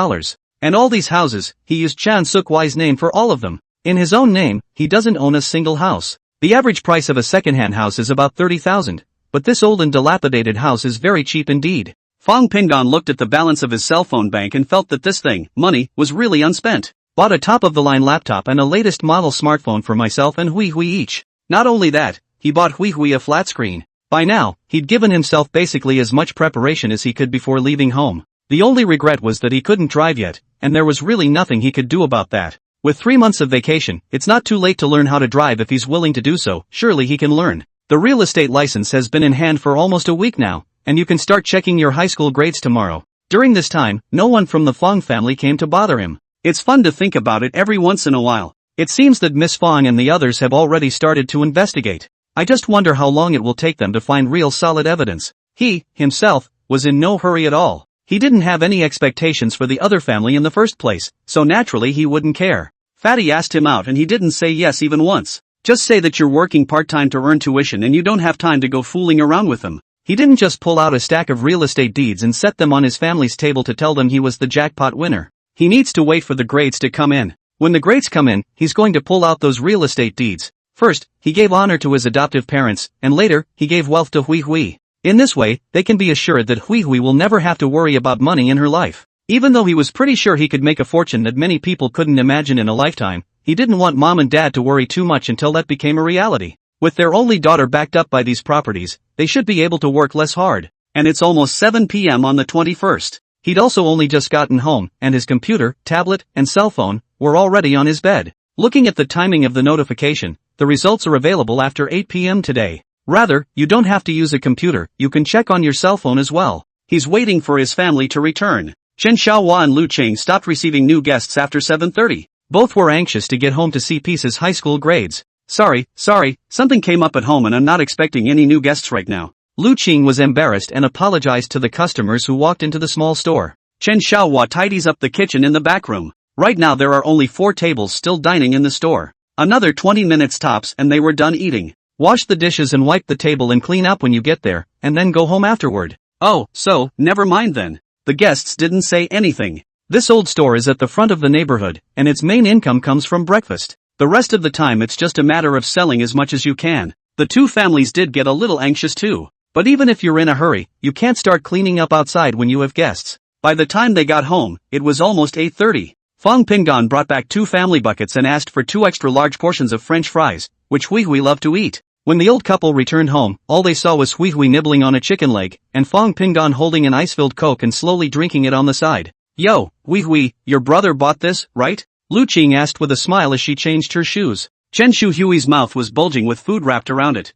And all these houses, he used Chan Suk-Wai's name for all of them. In his own name, he doesn't own a single house. The average price of a second-hand house is about $30,000, but this old and dilapidated house is very cheap indeed. Fong Pingon looked at the balance of his cell phone bank and felt that this thing, money, was really unspent. Bought a top-of-the-line laptop and a latest model smartphone for myself and Hui each. Not only that, he bought Hui a flat screen. By now, he'd given himself basically as much preparation as he could before leaving home. The only regret was that he couldn't drive yet, and there was really nothing he could do about that. With 3 months of vacation, it's not too late to learn how to drive if he's willing to do so. Surely he can learn. The real estate license has been in hand for almost a week now, and you can start checking your high school grades tomorrow. During this time, no one from the Fong family came to bother him. It's fun to think about it every once in a while. It seems that Miss Fong and the others have already started to investigate. I just wonder how long it will take them to find real solid evidence. He, himself, was in no hurry at all. He didn't have any expectations for the other family in the first place, so naturally he wouldn't care. Fatty asked him out and he didn't say yes even once. Just say that you're working part-time to earn tuition and you don't have time to go fooling around with them. He didn't just pull out a stack of real estate deeds and set them on his family's table to tell them he was the jackpot winner. He needs to wait for the grades to come in. When the grades come in, he's going to pull out those real estate deeds. First, he gave honor to his adoptive parents, and later, he gave wealth to Hui. In this way, they can be assured that Hui will never have to worry about money in her life. Even though he was pretty sure he could make a fortune that many people couldn't imagine in a lifetime, he didn't want mom and dad to worry too much until that became a reality. With their only daughter backed up by these properties, they should be able to work less hard. And it's almost 7 p.m. on the 21st. He'd also only just gotten home, and his computer, tablet, and cell phone were already on his bed. Looking at the timing of the notification, the results are available after 8 p.m. today. Rather, you don't have to use a computer, you can check on your cell phone as well. He's waiting for his family to return. Chen Xiaohua and Lu Qing stopped receiving new guests after 7:30. Both were anxious to get home to see Peace's high school grades. Sorry, something came up at home and I'm not expecting any new guests right now. Lu Qing was embarrassed and apologized to the customers who walked into the small store. Chen Xiaohua tidies up the kitchen in the back room. Right now there are only 4 tables still dining in the store. Another 20 minutes tops and they were done eating. Wash the dishes and wipe the table and clean up when you get there, and then go home afterward. Oh, so, never mind then. The guests didn't say anything. This old store is at the front of the neighborhood, and its main income comes from breakfast. The rest of the time it's just a matter of selling as much as you can. The two families did get a little anxious too. But even if you're in a hurry, you can't start cleaning up outside when you have guests. By the time they got home, it was almost 8:30. Fong Pingon brought back 2 family buckets and asked for 2 extra large portions of French fries, which Hui loved to eat. When the old couple returned home, all they saw was Hui nibbling on a chicken leg, and Fong Pingon holding an ice-filled Coke and slowly drinking it on the side. Yo, Hui, your brother bought this, right? Lu Qing asked with a smile as she changed her shoes. Chen Shu Hui's mouth was bulging with food wrapped around it.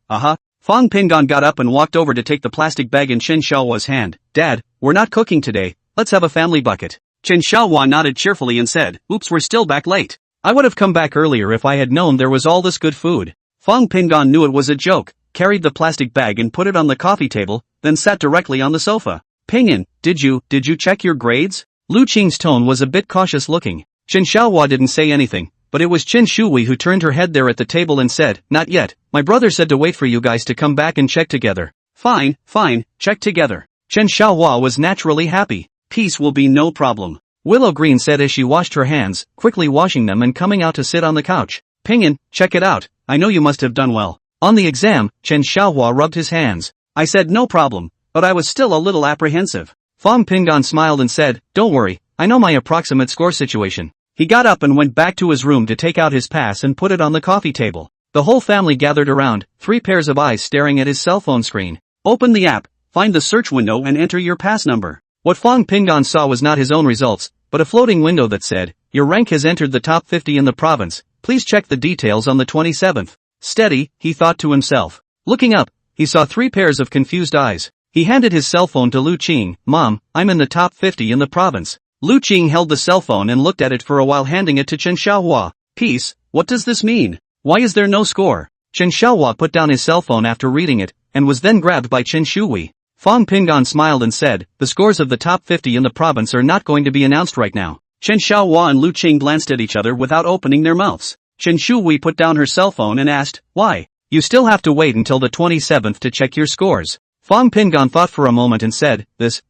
Fong Pingon got up and walked over to take the plastic bag in Chen Xiaohua's hand. Dad, we're not cooking today, let's have a family bucket. Chen Xiaohua nodded cheerfully and said, oops, we're still back late. I would have come back earlier if I had known there was all this good food. Fong Pingon knew it was a joke, carried the plastic bag and put it on the coffee table, then sat directly on the sofa. Pingon, did you check your grades? Lu Qing's tone was a bit cautious looking. Chen Xiaohua didn't say anything, but it was Chen Shuhui who turned her head there at the table and said, not yet, my brother said to wait for you guys to come back and check together. Fine, check together. Chen Xiaohua was naturally happy. Peace will be no problem. Willow Green said as she washed her hands, quickly washing them and coming out to sit on the couch. Pingon, check it out, I know you must have done well. On the exam, Chen Xiaohua rubbed his hands. I said no problem, but I was still a little apprehensive. Fong Pingon smiled and said, don't worry, I know my approximate score situation. He got up and went back to his room to take out his pass and put it on the coffee table. The whole family gathered around, 3 pairs of eyes staring at his cell phone screen. Open the app, find the search window and enter your pass number. What Fong Pingon saw was not his own results, but a floating window that said, your rank has entered the top 50 in the province, please check the details on the 27th. Steady, he thought to himself. Looking up, he saw 3 pairs of confused eyes. He handed his cell phone to Lu Qing. Mom, I'm in the top 50 in the province. Lu Qing held the cell phone and looked at it for a while, handing it to Chen Xiaohua. Peace, what does this mean? Why is there no score? Chen Xiaohua put down his cell phone after reading it, and was then grabbed by Chen Shuhui. Fong Pingon smiled and said, the scores of the top 50 in the province are not going to be announced right now. Chen Xiaohua and Lu Qing glanced at each other without opening their mouths. Chen Shuhui put down her cell phone and asked, why? You still have to wait until the 27th to check your scores. Fong Pingon thought for a moment and said,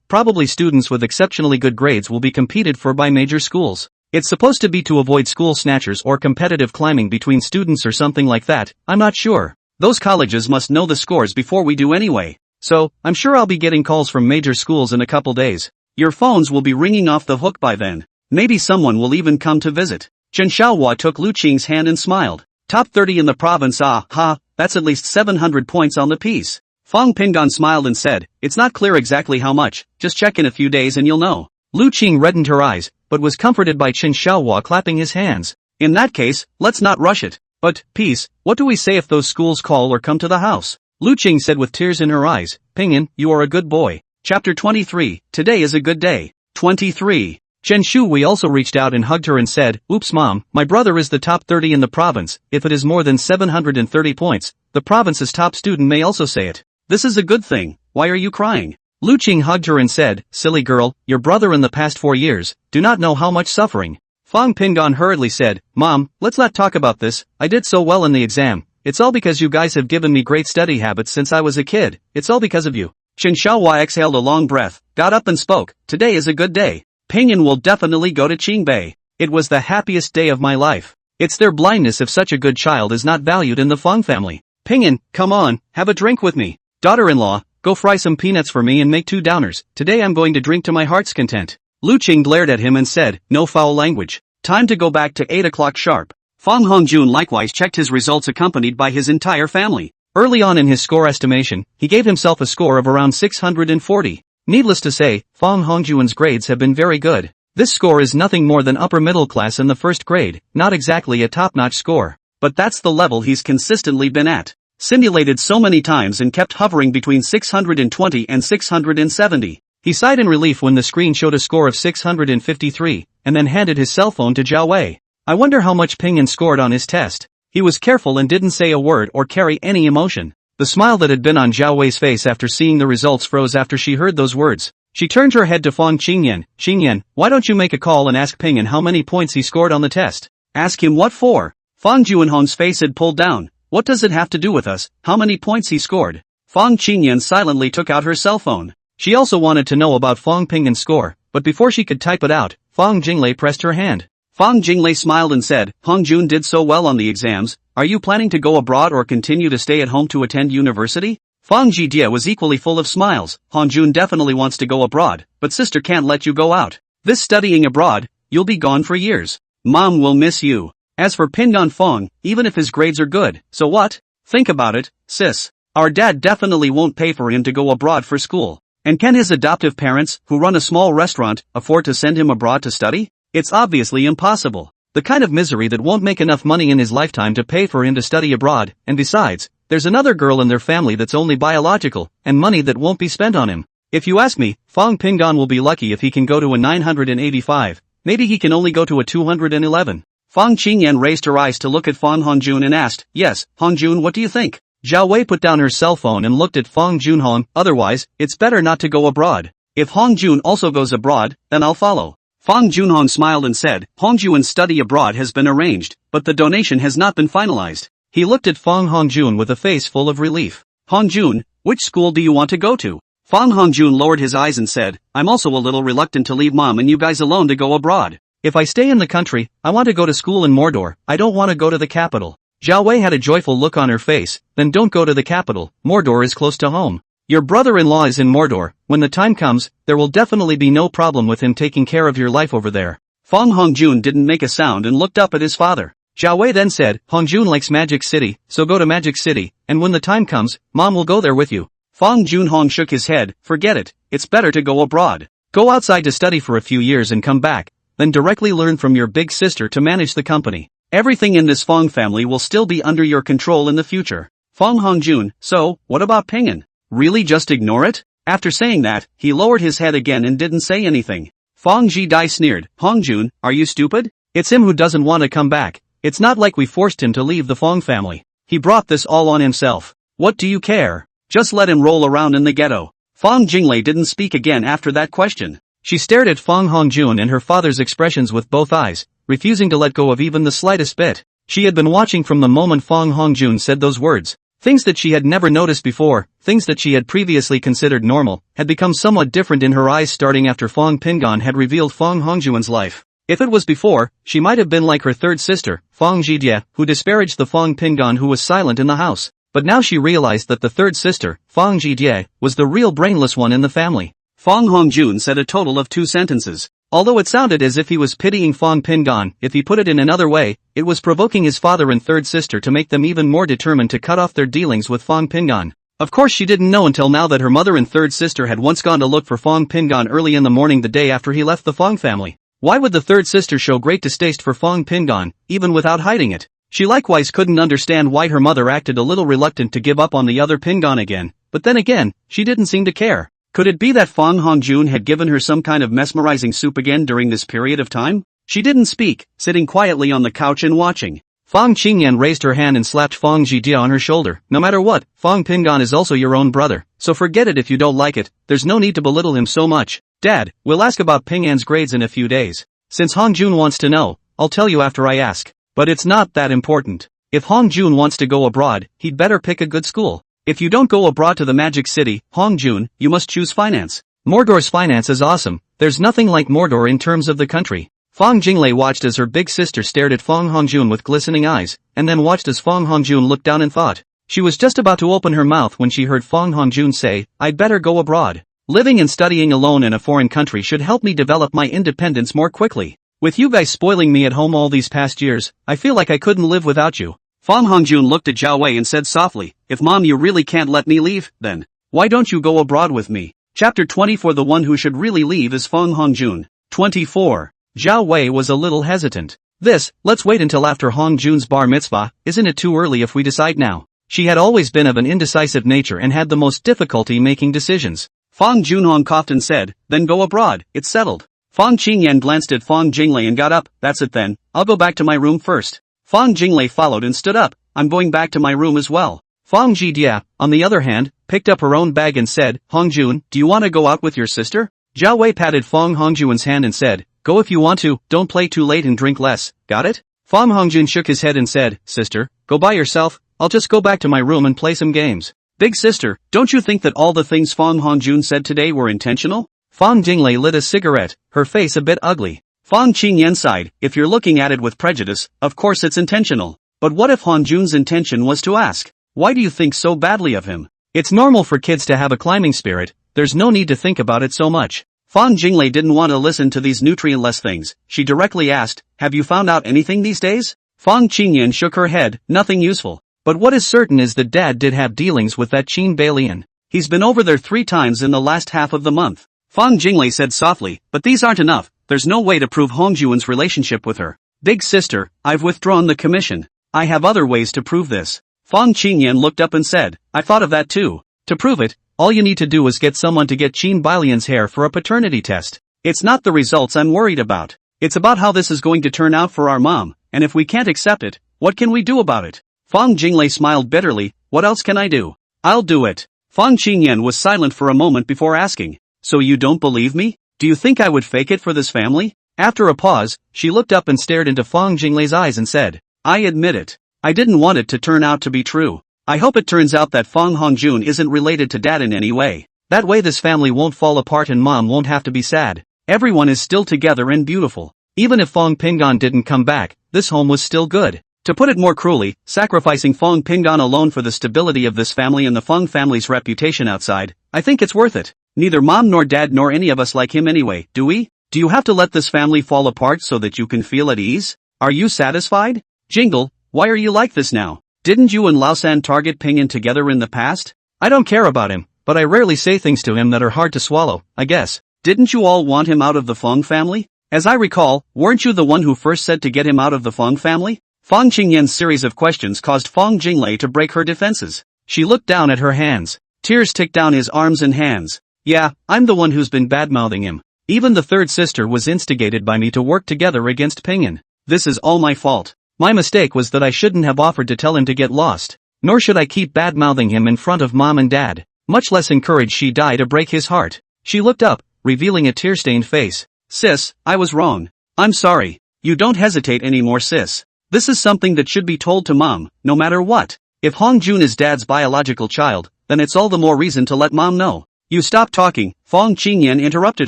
probably students with exceptionally good grades will be competed for by major schools. It's supposed to be to avoid school snatchers or competitive climbing between students or something like that, I'm not sure. Those colleges must know the scores before we do anyway. So, I'm sure I'll be getting calls from major schools in a couple days. Your phones will be ringing off the hook by then. Maybe someone will even come to visit. Chen Xiaohua took Lu Qing's hand and smiled. Top 30 in the province, that's at least 700 points on the piece. Fong Pingon smiled and said, it's not clear exactly how much, just check in a few days and you'll know. Lu Qing reddened her eyes, but was comforted by Chen Xiaohua clapping his hands. In that case, let's not rush it. But, peace, what do we say if those schools call or come to the house? Lu Qing said with tears in her eyes, Pingon, you are a good boy. Chapter 23, today is a good day. 23. Chen Shuhui also reached out and hugged her and said, oops mom, my brother is the top 30 in the province. If it is more than 730 points, the province's top student may also say it. This is a good thing, why are you crying? Lu Qing hugged her and said, silly girl, your brother in the past 4 years, do not know how much suffering. Fong Pingon hurriedly said, Mom, let's not talk about this, I did so well in the exam. It's all because you guys have given me great study habits since I was a kid, it's all because of you. Chen Xiaohua exhaled a long breath, got up and spoke, today is a good day. Pingon will definitely go to Qingbei. It was the happiest day of my life. It's their blindness if such a good child is not valued in the Fong family. Pingon, come on, have a drink with me. Daughter-in-law, go fry some peanuts for me and make 2 downers. Today I'm going to drink to my heart's content. Lu Qing glared at him and said, no foul language. Time to go back to 8 o'clock sharp. Fong Hongjun likewise checked his results accompanied by his entire family. Early on in his score estimation, he gave himself a score of around 640. Needless to say, Fong Hongjun's grades have been very good. This score is nothing more than upper middle class in the first grade, not exactly a top-notch score. But that's the level he's consistently been at. Simulated so many times and kept hovering between 620 and 670. He sighed in relief when the screen showed a score of 653, and then handed his cell phone to Zhao Wei. I wonder how much Pingon scored on his test. He was careful and didn't say a word or carry any emotion. The smile that had been on Zhao Wei's face after seeing the results froze after she heard those words. She turned her head to Fong Qingyan. Qingyan, why don't you make a call and ask Pingon how many points he scored on the test? Ask him what for? Fong Juanhong's face had pulled down. What does it have to do with us, how many points he scored? Fong Qingyan silently took out her cell phone. She also wanted to know about Fong Pingon's score, but before she could type it out, Fong Jinglei pressed her hand. Fong Jinglei smiled and said, Hongjun did so well on the exams, are you planning to go abroad or continue to stay at home to attend university? Fong Jidie was equally full of smiles. Hongjun definitely wants to go abroad, but sister can't let you go out. This studying abroad, you'll be gone for years. Mom will miss you. As for Pingon Fong, even if his grades are good, so what? Think about it, sis. Our dad definitely won't pay for him to go abroad for school. And can his adoptive parents, who run a small restaurant, afford to send him abroad to study? It's obviously impossible. The kind of misery that won't make enough money in his lifetime to pay for him to study abroad, and besides, there's another girl in their family that's only biological, and money that won't be spent on him. If you ask me, Fong Pingan will be lucky if he can go to a 985, maybe he can only go to a 211. Fong Qingyan raised her eyes to look at Fong Hongjun and asked, yes, Hongjun, what do you think? Zhao Wei put down her cell phone and looked at Fong Junhong. Otherwise, it's better not to go abroad. If Hongjun also goes abroad, then I'll follow. Fong Junhong smiled and said, Hongjun's study abroad has been arranged, but the donation has not been finalized. He looked at Fong Hongjun with a face full of relief. Hongjun, which school do you want to go to? Fong Hongjun lowered his eyes and said, I'm also a little reluctant to leave mom and you guys alone to go abroad. If I stay in the country, I want to go to school in Mordor, I don't want to go to the capital. Zhao Wei had a joyful look on her face. Then don't go to the capital, Mordor is close to home. Your brother-in-law is in Mordor, when the time comes, there will definitely be no problem with him taking care of your life over there. Fong Hongjun didn't make a sound and looked up at his father. Zhao Wei then said, Hongjun likes Magic City, so go to Magic City, and when the time comes, mom will go there with you. Fong Junhong shook his head, forget it, it's better to go abroad. Go outside to study for a few years and come back, then directly learn from your big sister to manage the company. Everything in this Fong family will still be under your control in the future. Fong Hongjun, so, what about Pingan? Really just ignore it? After saying that, he lowered his head again and didn't say anything. Fong Jidai sneered, Hongjun, are you stupid? It's him who doesn't want to come back. It's not like we forced him to leave the Fong family. He brought this all on himself. What do you care? Just let him roll around in the ghetto. Fong Jinglei didn't speak again after that question. She stared at Fong Hongjun and her father's expressions with both eyes, refusing to let go of even the slightest bit. She had been watching from the moment Fong Hongjun said those words. Things that she had never noticed before, things that she had previously considered normal, had become somewhat different in her eyes starting after Fong Pingan had revealed Fong Hongjun's life. If it was before, she might have been like her third sister, Fong Jidie, who disparaged the Fong Pingan who was silent in the house. But now she realized that the third sister, Fong Jidie, was the real brainless one in the family. Fong Hongjun said a total of 2 sentences. Although it sounded as if he was pitying Fong Pingan, if he put it in another way, it was provoking his father and third sister to make them even more determined to cut off their dealings with Fong Pingan. Of course she didn't know until now that her mother and third sister had once gone to look for Fong Pingan early in the morning the day after he left the Fong family. Why would the third sister show great distaste for Fong Pingan, even without hiding it? She likewise couldn't understand why her mother acted a little reluctant to give up on the other Pingan again, but then again, she didn't seem to care. Could it be that Fong Hongjun had given her some kind of mesmerizing soup again during this period of time? She didn't speak, sitting quietly on the couch and watching. Fong Qingyan raised her hand and slapped Fong Jidie on her shoulder. No matter what, Fong Pingan is also your own brother, so forget it if you don't like it, there's no need to belittle him so much. Dad, we'll ask about Pingan's grades in a few days. Since Hongjun wants to know, I'll tell you after I ask. But it's not that important. If Hongjun wants to go abroad, he'd better pick a good school. If you don't go abroad to the Magic City, Hongjun, you must choose finance. Mordor's finance is awesome, there's nothing like Mordor in terms of the country. Fong Jinglei watched as her big sister stared at Fong Hongjun with glistening eyes, and then watched as Fong Hongjun looked down and thought. She was just about to open her mouth when she heard Fong Hongjun say, I'd better go abroad. Living and studying alone in a foreign country should help me develop my independence more quickly. With you guys spoiling me at home all these past years, I feel like I couldn't live without you. Fong Hongjun looked at Zhao Wei and said softly, if mom you really can't let me leave, then why don't you go abroad with me? Chapter 24 The one who should really leave is Fong Hongjun. 24. Zhao Wei was a little hesitant. Let's wait until after Hongjun's bar mitzvah, isn't it too early if we decide now? She had always been of an indecisive nature and had the most difficulty making decisions. Fong Junhong coughed and said, then go abroad, it's settled. Fong Qingyan glanced at Fong Jinglei and got up, that's it then, I'll go back to my room first. Fong Jinglei followed and stood up, I'm going back to my room as well. Fong Jidie, on the other hand, picked up her own bag and said, Hongjun, do you want to go out with your sister? Zhao Wei patted Fong Hongjun's hand and said, go if you want to, don't play too late and drink less, got it? Fong Hongjun shook his head and said, sister, go by yourself, I'll just go back to my room and play some games. Big sister, don't you think that all the things Fong Hongjun said today were intentional? Fong Jinglei lit a cigarette, her face a bit ugly. Fong Qingyan sighed, if you're looking at it with prejudice, of course it's intentional. But what if Hongjun's intention was to ask, why do you think so badly of him? It's normal for kids to have a climbing spirit, there's no need to think about it so much. Fong Jinglei didn't want to listen to these nutrientless things. She directly asked, have you found out anything these days? Fong Qingyan shook her head, nothing useful. But what is certain is that Dad did have dealings with that Qin Bailian. He's been over there 3 times in the last half of the month. Fong Jinglei said softly, but these aren't enough, there's no way to prove Hongjun's relationship with her. Big sister, I've withdrawn the commission. I have other ways to prove this. Fang Qingyan looked up and said, I thought of that too. To prove it, all you need to do is get someone to get Qin Bailian's hair for a paternity test. It's not the results I'm worried about. It's about how this is going to turn out for our mom, and if we can't accept it, what can we do about it? Fang Jinglei smiled bitterly, what else can I do? I'll do it. Fang Qingyan was silent for a moment before asking, so you don't believe me? Do you think I would fake it for this family? After a pause, she looked up and stared into Fang Jinglei's eyes and said, I admit it. I didn't want it to turn out to be true. I hope it turns out that Fang Hongjun isn't related to Dad in any way. That way this family won't fall apart and Mom won't have to be sad. Everyone is still together and beautiful. Even if Fang Pinggan didn't come back, this home was still good. To put it more cruelly, sacrificing Fang Pinggan alone for the stability of this family and the Fang family's reputation outside, I think it's worth it. Neither Mom nor Dad nor any of us like him anyway, do we? Do you have to let this family fall apart so that you can feel at ease? Are you satisfied? Jingle, why are you like this now? Didn't you and Lausan target Pingyan together in the past? I don't care about him, but I rarely say things to him that are hard to swallow, I guess. Didn't you all want him out of the Fang family? As I recall, weren't you the one who first said to get him out of the Fang family? Fang Qingyan's series of questions caused Fang Jinglei to break her defenses. She looked down at her hands. Tears ticked down his arms and hands. Yeah, I'm the one who's been badmouthing him. Even the third sister was instigated by me to work together against Pingyan. This is all my fault. My mistake was that I shouldn't have offered to tell him to get lost. Nor should I keep badmouthing him in front of Mom and Dad. Much less encourage Shi Dai to break his heart. She looked up, revealing a tear-stained face. Sis, I was wrong. I'm sorry. You don't hesitate anymore, sis. This is something that should be told to Mom, no matter what. If Hongjun is Dad's biological child, then it's all the more reason to let Mom know. You stop talking, Fang Qingyan interrupted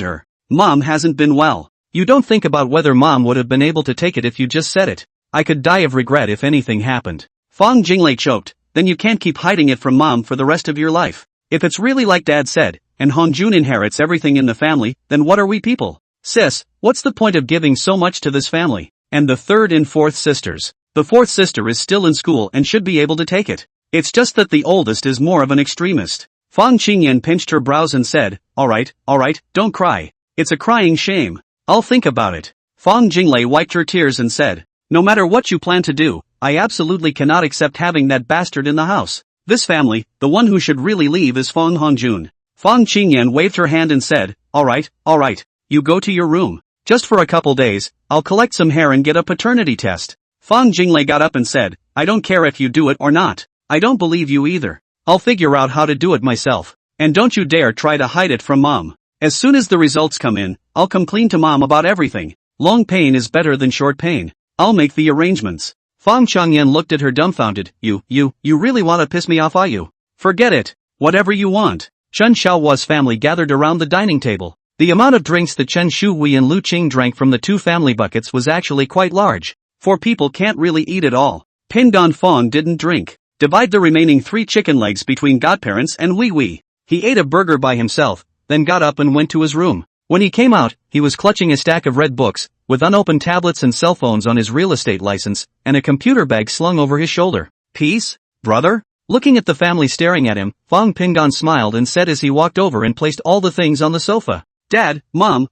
her. Mom hasn't been well. You don't think about whether Mom would have been able to take it if you just said it. I could die of regret if anything happened. Fang Jinglei choked, then you can't keep hiding it from Mom for the rest of your life. If it's really like Dad said, and Hongjun inherits everything in the family, then what are we people? Sis, what's the point of giving so much to this family? And the third and fourth sisters. The fourth sister is still in school and should be able to take it. It's just that the oldest is more of an extremist. Fang Qingyan pinched her brows and said, alright, don't cry. It's a crying shame. I'll think about it. Fang Jinglei wiped her tears and said, no matter what you plan to do, I absolutely cannot accept having that bastard in the house. This family, the one who should really leave is Fang Hongjun. Fang Qingyan waved her hand and said, alright, you go to your room. Just for a couple days, I'll collect some hair and get a paternity test. Fang Jinglei got up and said, I don't care if you do it or not. I don't believe you either. I'll figure out how to do it myself. And don't you dare try to hide it from Mom. As soon as the results come in, I'll come clean to Mom about everything. Long pain is better than short pain. I'll make the arrangements. Fang Changyan looked at her dumbfounded. You really want to piss me off, are you? Forget it. Whatever you want. Chen Xiaohua's family gathered around the dining table. The amount of drinks that Chen Shuhui and Lu Qing drank from the two family buckets was actually quite large. 4 people can't really eat it all. Pingdan Fong didn't drink. Divide the remaining 3 chicken legs between godparents and Wee Wee. He ate a burger by himself, then got up and went to his room. When he came out, he was clutching a stack of red books, with unopened tablets and cell phones on his real estate license, and a computer bag slung over his shoulder. Peace, brother? Looking at the family staring at him, Fong Pingdan smiled and said as he walked over and placed all the things on the sofa. Dad, Mom,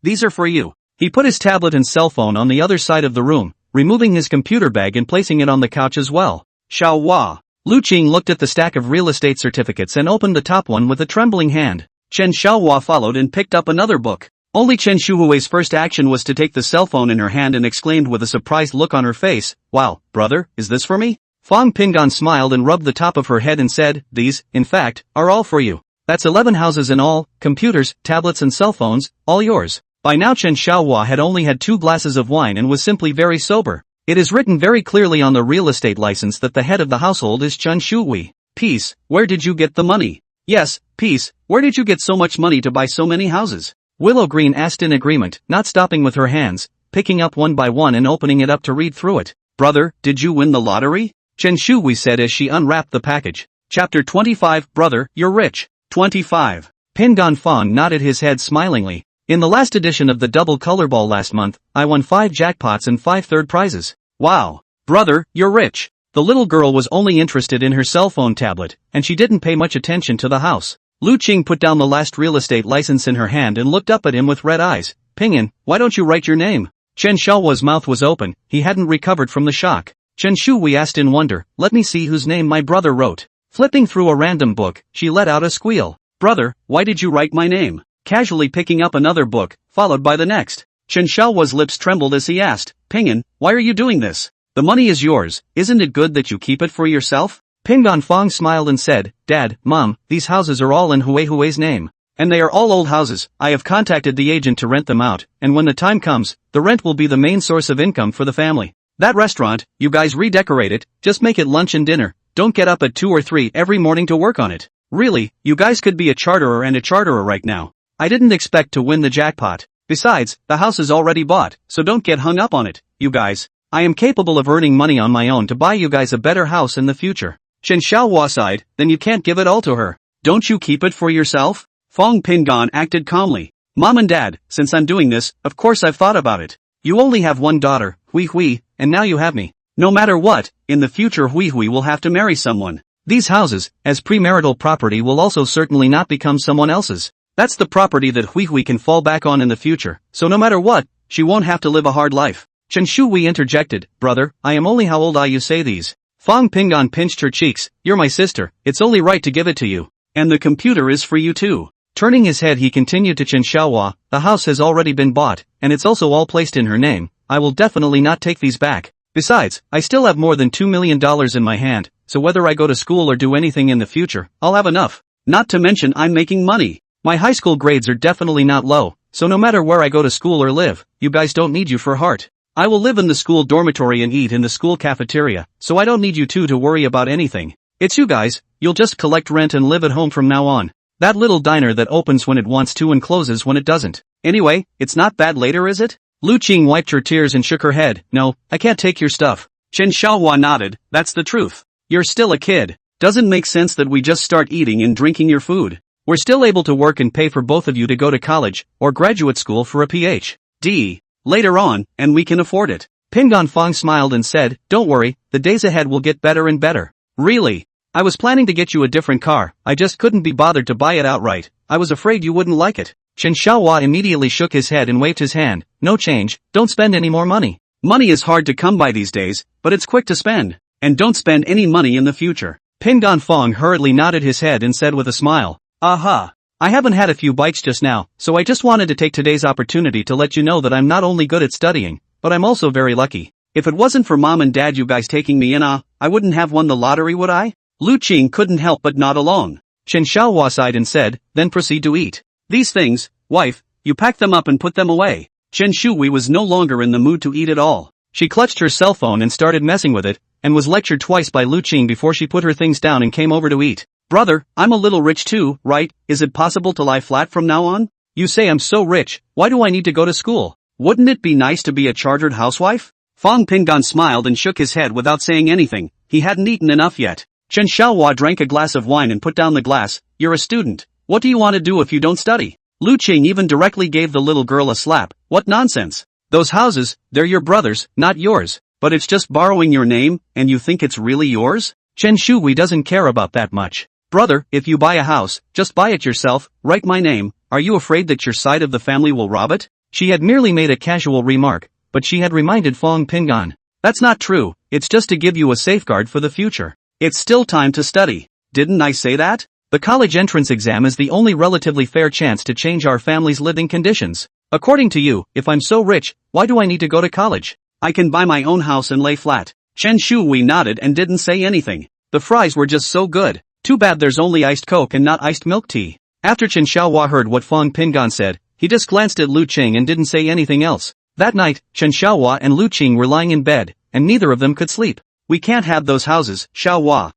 these are for you. He put his tablet and cell phone on the other side of the room, removing his computer bag and placing it on the couch as well. Xiaohua. Lu Qing looked at the stack of real estate certificates and opened the top one with a trembling hand. Chen Xiaohua followed and picked up another book. Only Chen Shuhui's first action was to take the cell phone in her hand and exclaimed with a surprised look on her face, "Wow, brother, is this for me?" Fong Pingdan smiled and rubbed the top of her head and said, "These, in fact, are all for you. That's 11 houses in all, computers, tablets and cell phones, all yours." By now Chen Xiaohua had only had 2 glasses of wine and was simply very sober. It is written very clearly on the real estate license that the head of the household is Chen Shuhui. Peace, where did you get the money? Yes, Peace, where did you get so much money to buy so many houses? Willow Green asked in agreement, not stopping with her hands, picking up one by one and opening it up to read through it. Brother, did you win the lottery? Chen Shuhui said as she unwrapped the package. Chapter 25, Brother, you're rich. 25. Pingdan Fong nodded his head smilingly. In the last edition of the double color ball last month, I won 5 jackpots and 5 third prizes. Wow. Brother, you're rich. The little girl was only interested in her cell phone tablet, and she didn't pay much attention to the house. Lu Qing put down the last real estate license in her hand and looked up at him with red eyes. Pingyan, why don't you write your name? Chen Xiaohua's mouth was open, he hadn't recovered from the shock. Chen Shui asked in wonder. Let me see whose name my brother wrote. Flipping through a random book, she let out a squeal. Brother, why did you write my name? Casually picking up another book, followed by the next. Chen Shaohua's lips trembled as he asked, Pingan, why are you doing this? The money is yours, isn't it good that you keep it for yourself? Pingan Fong smiled and said, Dad, Mom, these houses are all in Hui's name. And they are all old houses. I have contacted the agent to rent them out, and when the time comes, the rent will be the main source of income for the family. That restaurant, you guys redecorate it, just make it lunch and dinner. Don't get up at 2 or 3 every morning to work on it. Really, you guys could be a charterer and a charterer right now. I didn't expect to win the jackpot. Besides, the house is already bought, so don't get hung up on it, you guys. I am capable of earning money on my own to buy you guys a better house in the future. Chen Shaohua sighed, then you can't give it all to her. Don't you keep it for yourself? Fong Pingan acted calmly. Mom and Dad, since I'm doing this, of course I've thought about it. You only have one daughter, Hui, and now you have me. No matter what, in the future Hui will have to marry someone. These houses, as premarital property, will also certainly not become someone else's. That's the property that Hui can fall back on in the future, so no matter what, she won't have to live a hard life. Chen Shui interjected, Brother, I am only how old are you say these? Fong Pingan pinched her cheeks, You're my sister, it's only right to give it to you. And the computer is for you too. Turning his head he continued to Chen Shaohua, the house has already been bought, and it's also all placed in her name. I will definitely not take these back. Besides, I still have more than $2 million in my hand, so whether I go to school or do anything in the future, I'll have enough. Not to mention I'm making money. My high school grades are definitely not low, so no matter where I go to school or live, you guys don't need you for heart. I will live in the school dormitory and eat in the school cafeteria, so I don't need you two to worry about anything. It's you guys, you'll just collect rent and live at home from now on. That little diner that opens when it wants to and closes when it doesn't. Anyway, it's not bad later, is it? Lu Qing wiped her tears and shook her head. No, I can't take your stuff. Chen Shaohua nodded, that's the truth. You're still a kid. Doesn't make sense that we just start eating and drinking your food. We're still able to work and pay for both of you to go to college, or graduate school for a PhD. Later on, and we can afford it. Pingan Fong smiled and said, Don't worry, the days ahead will get better and better. Really? I was planning to get you a different car, I just couldn't be bothered to buy it outright. I was afraid you wouldn't like it. Chen Shaohua immediately shook his head and waved his hand. No change, don't spend any more money. Money is hard to come by these days, but it's quick to spend. And don't spend any money in the future. Pingan Fong hurriedly nodded his head and said with a smile, Aha. I haven't had a few bites just now, so I just wanted to take today's opportunity to let you know that I'm not only good at studying, but I'm also very lucky. If it wasn't for Mom and Dad you guys taking me in, I wouldn't have won the lottery, would I? Lu Qing couldn't help but nod along. Chen Shaohua sighed and said, Then proceed to eat. These things, wife, you pack them up and put them away. Chen Shui was no longer in the mood to eat at all. She clutched her cell phone and started messing with it, and was lectured twice by Lu Qing before she put her things down and came over to eat. Brother, I'm a little rich too, right? Is it possible to lie flat from now on? You say I'm so rich, why do I need to go to school? Wouldn't it be nice to be a chartered housewife? Fong Pingan smiled and shook his head without saying anything. He hadn't eaten enough yet. Chen Shaohua drank a glass of wine and put down the glass. You're a student. What do you want to do if you don't study? Lu Qing even directly gave the little girl a slap. What nonsense. Those houses, they're your brother's, not yours. But it's just borrowing your name, and you think it's really yours? Chen Shui doesn't care about that much. Brother, if you buy a house, just buy it yourself, write my name. Are you afraid that your side of the family will rob it? She had merely made a casual remark, but she had reminded Fong Pingan. That's not true, it's just to give you a safeguard for the future. It's still time to study. Didn't I say that? The college entrance exam is the only relatively fair chance to change our family's living conditions. According to you, if I'm so rich, why do I need to go to college? I can buy my own house and lay flat. Chen Shui nodded and didn't say anything. The fries were just so good. Too bad there's only iced Coke and not iced milk tea. After Chen Shaohua heard what Fong Pingan said, he just glanced at Lu Qing and didn't say anything else. That night, Chen Shaohua and Lu Qing were lying in bed, and neither of them could sleep. We can't have those houses, Shaohua.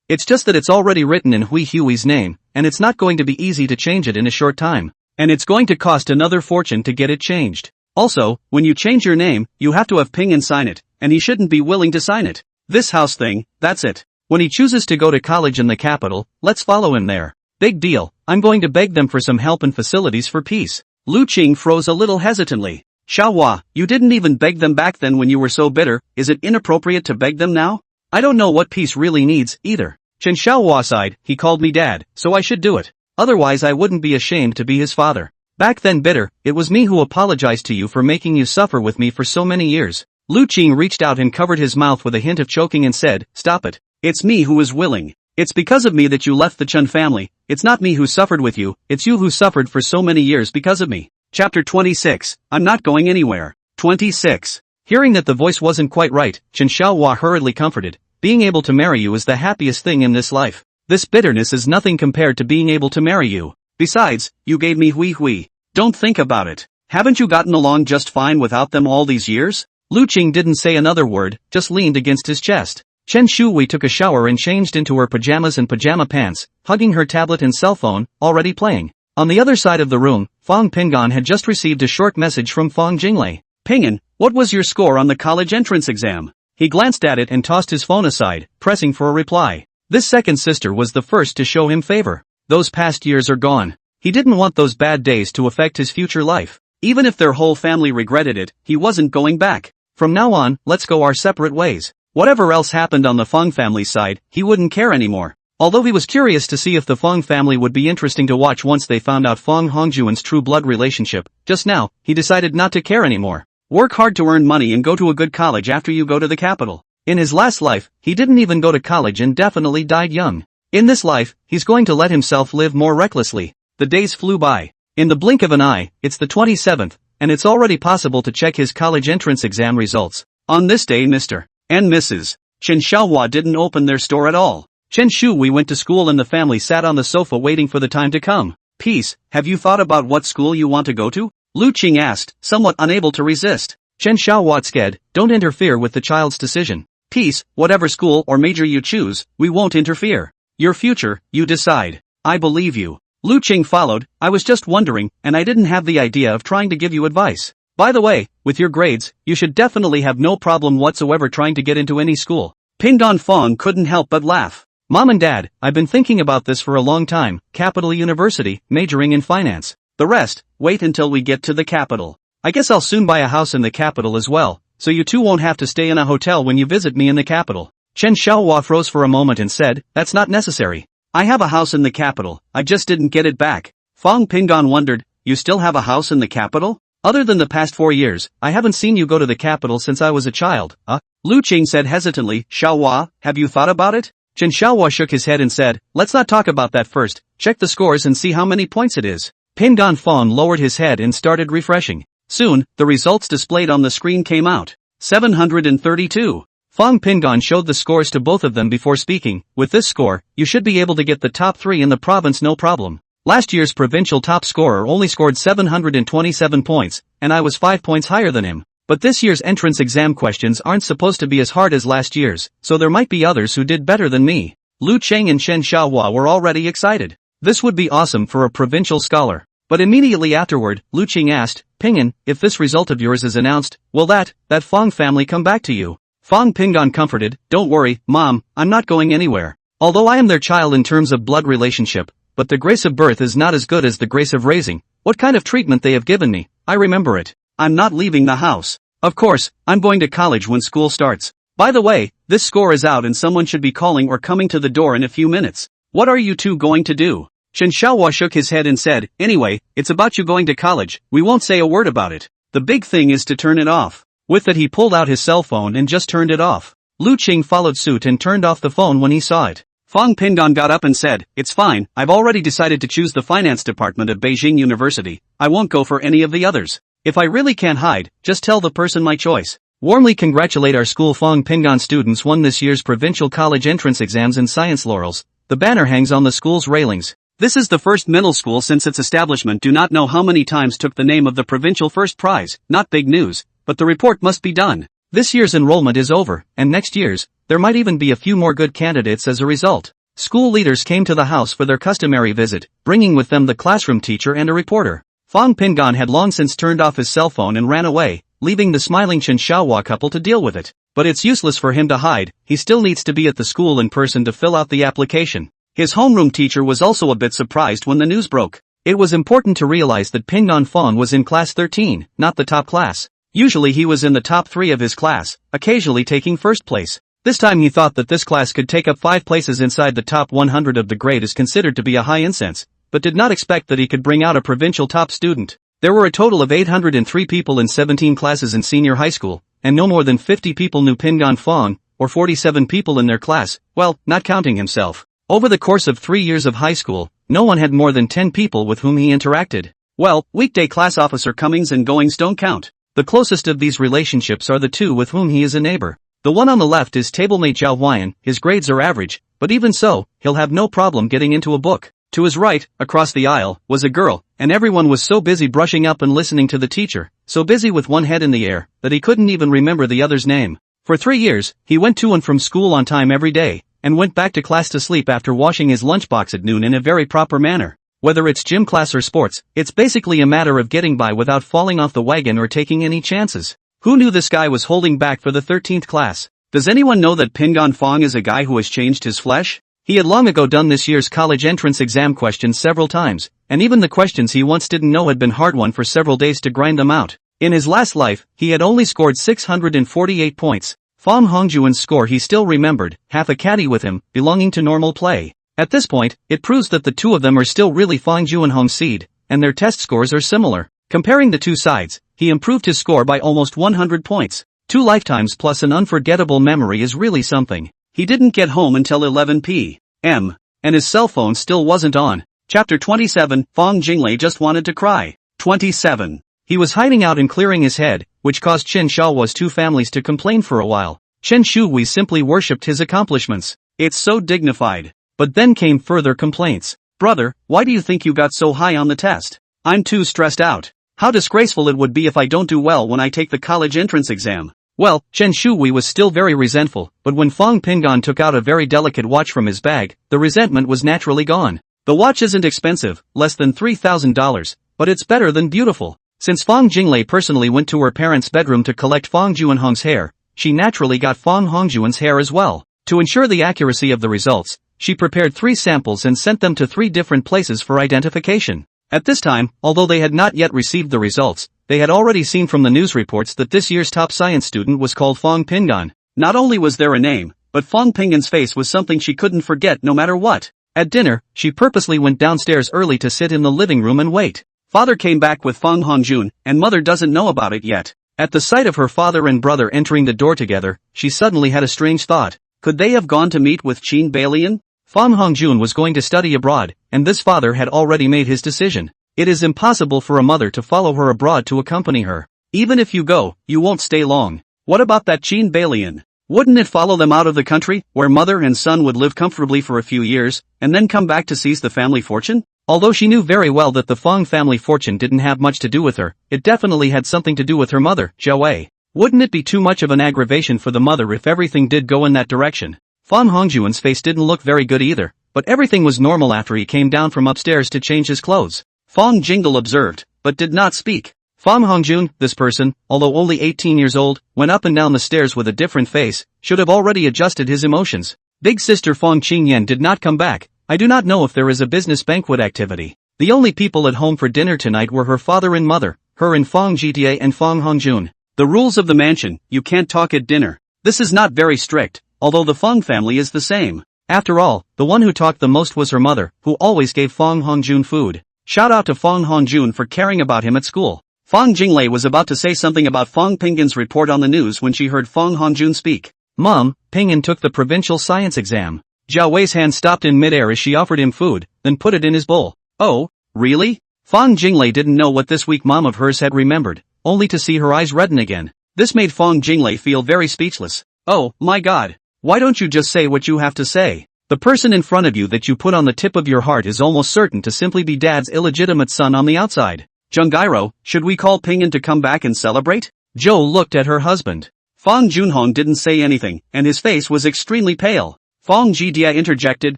It's just that it's already written in Hui's name, and it's not going to be easy to change it in a short time. And it's going to cost another fortune to get it changed. Also, when you change your name, you have to have Pingan sign it, and he shouldn't be willing to sign it. This house thing, that's it. When he chooses to go to college in the capital, let's follow him there. Big deal, I'm going to beg them for some help and facilities for peace. Lu Qing froze a little hesitantly. Shaohua, you didn't even beg them back then when you were so bitter, is it inappropriate to beg them now? I don't know what peace really needs, either. Chen Shaohua sighed, he called me dad, so I should do it. Otherwise I wouldn't be ashamed to be his father. Back then bitter, it was me who apologized to you for making you suffer with me for so many years. Lu Qing reached out and covered his mouth with a hint of choking and said, "Stop it. It's me who is willing. It's because of me that you left the Chun family. It's not me who suffered with you, it's you who suffered for so many years because of me." Chapter 26, I'm not going anywhere. 26. Hearing that the voice wasn't quite right, Chen Xiaohua hurriedly comforted, "Being able to marry you is the happiest thing in this life. This bitterness is nothing compared to being able to marry you. Besides, you gave me hui hui. Don't think about it. Haven't you gotten along just fine without them all these years?" Lu Qing didn't say another word, just leaned against his chest. Chen Shui took a shower and changed into her pajamas and pajama pants, hugging her tablet and cell phone, already playing. On the other side of the room, Fang Pingan had just received a short message from Fang Jinglei. "Pingan, what was your score on the college entrance exam?" He glanced at it and tossed his phone aside, pressing for a reply. This second sister was the first to show him favor. Those past years are gone. He didn't want those bad days to affect his future life. Even if their whole family regretted it, he wasn't going back. From now on, let's go our separate ways. Whatever else happened on the Feng family side, he wouldn't care anymore. Although he was curious to see if the Feng family would be interesting to watch once they found out Feng Hongjuan's true blood relationship, just now, he decided not to care anymore. Work hard to earn money and go to a good college after you go to the capital. In his last life, he didn't even go to college and definitely died young. In this life, he's going to let himself live more recklessly. The days flew by. In the blink of an eye, it's the 27th, and it's already possible to check his college entrance exam results. On this day, Mr. and Mrs. Chen Xiaohua didn't open their store at all. Chen Shui went to school and the family sat on the sofa waiting for the time to come. "Peace, have you thought about what school you want to go to?" Lu Qing asked, somewhat unable to resist. Chen Xiaohua said, "Don't interfere with the child's decision. Peace, whatever school or major you choose, we won't interfere. Your future, you decide. I believe you." Lu Qing followed, "I was just wondering, and I didn't have the idea of trying to give you advice. By the way, with your grades, you should definitely have no problem whatsoever trying to get into any school." Pingdong Fong couldn't help but laugh. "Mom and Dad, I've been thinking about this for a long time, Capital University, majoring in finance. The rest, wait until we get to the capital. I guess I'll soon buy a house in the capital as well, so you two won't have to stay in a hotel when you visit me in the capital." Chen Xiaohua froze for a moment and said, "That's not necessary. I have a house in the capital, I just didn't get it back." Fong Pinggan wondered, "You still have a house in the capital? Other than the past 4 years, I haven't seen you go to the capital since I was a child." Lu Qing said hesitantly, "Xiaohua, have you thought about it?" Chen Xiaohua shook his head and said, "Let's not talk about that first, check the scores and see how many points it is." Pinggan Fong lowered his head and started refreshing. Soon, the results displayed on the screen came out. 732. Fong Pinggan showed the scores to both of them before speaking. "With this score, you should be able to get the top 3 in the province no problem. Last year's provincial top scorer only scored 727 points, and I was 5 points higher than him. But this year's entrance exam questions aren't supposed to be as hard as last year's, so there might be others who did better than me." Lu Cheng and Chen Xiaohua were already excited. This would be awesome for a provincial scholar. But immediately afterward, Lu Qing asked, "Pingan, if this result of yours is announced, will that Fong family come back to you?" Fong Pinggan comforted, "Don't worry, Mom, I'm not going anywhere. Although I am their child in terms of blood relationship, but the grace of birth is not as good as the grace of raising. What kind of treatment they have given me, I remember it. I'm not leaving the house. Of course, I'm going to college when school starts. By the way, this score is out and someone should be calling or coming to the door in a few minutes. What are you two going to do?" Chen Xiaohua shook his head and said, "Anyway, it's about you going to college, we won't say a word about it. The big thing is to turn it off." With that he pulled out his cell phone and just turned it off. Lu Qing followed suit and turned off the phone when he saw it. Fong Pinggan got up and said, "It's fine, I've already decided to choose the finance department of Beijing University, I won't go for any of the others. If I really can't hide, just tell the person my choice. Warmly congratulate our school. Fong Pinggan students won this year's provincial college entrance exams in science laurels." The banner hangs on the school's railings. This is the first middle school since its establishment. Do not know how many times took the name of the provincial first prize, not big news, but the report must be done. This year's enrollment is over, and next year's, there might even be a few more good candidates as a result. School leaders came to the house for their customary visit, bringing with them the classroom teacher and a reporter. Fong Pinggan had long since turned off his cell phone and ran away, leaving the smiling Chen Xiaohua couple to deal with it. But it's useless for him to hide, he still needs to be at the school in person to fill out the application. His homeroom teacher was also a bit surprised when the news broke. It was important to realize that Pingnan Fong was in class 13, not the top class. Usually he was in the top 3 of his class, occasionally taking first place. This time he thought that this class could take up 5 places inside the top 100 of the grade is considered to be a high incense, but did not expect that he could bring out a provincial top student. There were a total of 803 people in 17 classes in senior high school, and no more than 50 people knew Pingan Fong, or 47 people in their class, well, not counting himself. Over the course of 3 years of high school, no one had more than 10 people with whom he interacted. Well, weekday class officer comings and goings don't count. The closest of these relationships are the two with whom he is a neighbor. The one on the left is tablemate Zhao Huayan. His grades are average, but even so, he'll have no problem getting into a book. To his right, across the aisle, was a girl, and everyone was so busy brushing up and listening to the teacher, so busy with one head in the air, that he couldn't even remember the other's name. For 3 years, he went to and from school on time every day, and went back to class to sleep after washing his lunchbox at noon in a very proper manner. Whether it's gym class or sports, it's basically a matter of getting by without falling off the wagon or taking any chances. Who knew this guy was holding back for the 13th class? Does anyone know that Pingan Fong is a guy who has changed his flesh? He had long ago done this year's college entrance exam questions several times, and even the questions he once didn't know had been hard won for several days to grind them out. In his last life, he had only scored 648 points. Fong Hongjuan's score he still remembered, half a caddy with him, belonging to normal play. At this point, it proves that the two of them are still really Fong Juanhong's seed, and their test scores are similar. Comparing the two sides, he improved his score by almost 100 points. 2 lifetimes plus an unforgettable memory is really something. He didn't get home until 11 p.m., and his cell phone still wasn't on. Chapter 27, Fong Jinglei just wanted to cry. 27. He was hiding out and clearing his head, which caused Chen Shaohua's two families to complain for a while. Chen Shuhui simply worshipped his accomplishments. It's so dignified. But then came further complaints. Brother, why do you think you got so high on the test? I'm too stressed out. How disgraceful it would be if I don't do well when I take the college entrance exam. Well, Chen Shuhui was still very resentful, but when Fong Pingan took out a very delicate watch from his bag, the resentment was naturally gone. The watch isn't expensive, less than $3,000, but it's better than beautiful. Since Fong Jinglei personally went to her parents' bedroom to collect Fong Juanhong's hair, she naturally got Fong Hongjuan's hair as well. To ensure the accuracy of the results, she prepared 3 samples and sent them to 3 different places for identification. At this time, although they had not yet received the results, they had already seen from the news reports that this year's top science student was called Fong Pingan. Not only was there a name, but Fong Pingan's face was something she couldn't forget no matter what. At dinner, she purposely went downstairs early to sit in the living room and wait. Father came back with Fong Hongjun, and mother doesn't know about it yet. At the sight of her father and brother entering the door together, she suddenly had a strange thought. Could they have gone to meet with Qin Balian? Fong Hongjun was going to study abroad, and this father had already made his decision. It is impossible for a mother to follow her abroad to accompany her. Even if you go, you won't stay long. What about that Qin Balian? Wouldn't it follow them out of the country, where mother and son would live comfortably for a few years, and then come back to seize the family fortune? Although she knew very well that the Fong family fortune didn't have much to do with her, it definitely had something to do with her mother, Zhao Wei. Wouldn't it be too much of an aggravation for the mother if everything did go in that direction? Fong Hongjuan's face didn't look very good either, but everything was normal after he came down from upstairs to change his clothes. Fong Jingle observed, but did not speak. Fong Hongjun, this person, although only 18 years old, went up and down the stairs with a different face, should have already adjusted his emotions. Big sister Fong Qingyan did not come back. I do not know if there is a business banquet activity. The only people at home for dinner tonight were her father and mother, her and Fong Jie and Fong Hongjun. The rules of the mansion, you can't talk at dinner. This is not very strict, although the Fong family is the same. After all, the one who talked the most was her mother, who always gave Fong Hongjun food. Shout out to Fong Hongjun for caring about him at school. Fong Jinglei was about to say something about Fong Pingan's report on the news when she heard Fong Hongjun speak. Mom, Pingan took the provincial science exam. Zhao Wei's hand stopped in midair as she offered him food, then put it in his bowl. Oh, really? Fong Jinglei didn't know what this weak mom of hers had remembered, only to see her eyes redden again. This made Fong Jinglei feel very speechless. Oh, my God. Why don't you just say what you have to say? The person in front of you that you put on the tip of your heart is almost certain to simply be Dad's illegitimate son on the outside. Jungairo, should we call Pingan to come back and celebrate? Zhou looked at her husband. Fong Junhong didn't say anything, and his face was extremely pale. Fong Jie interjected,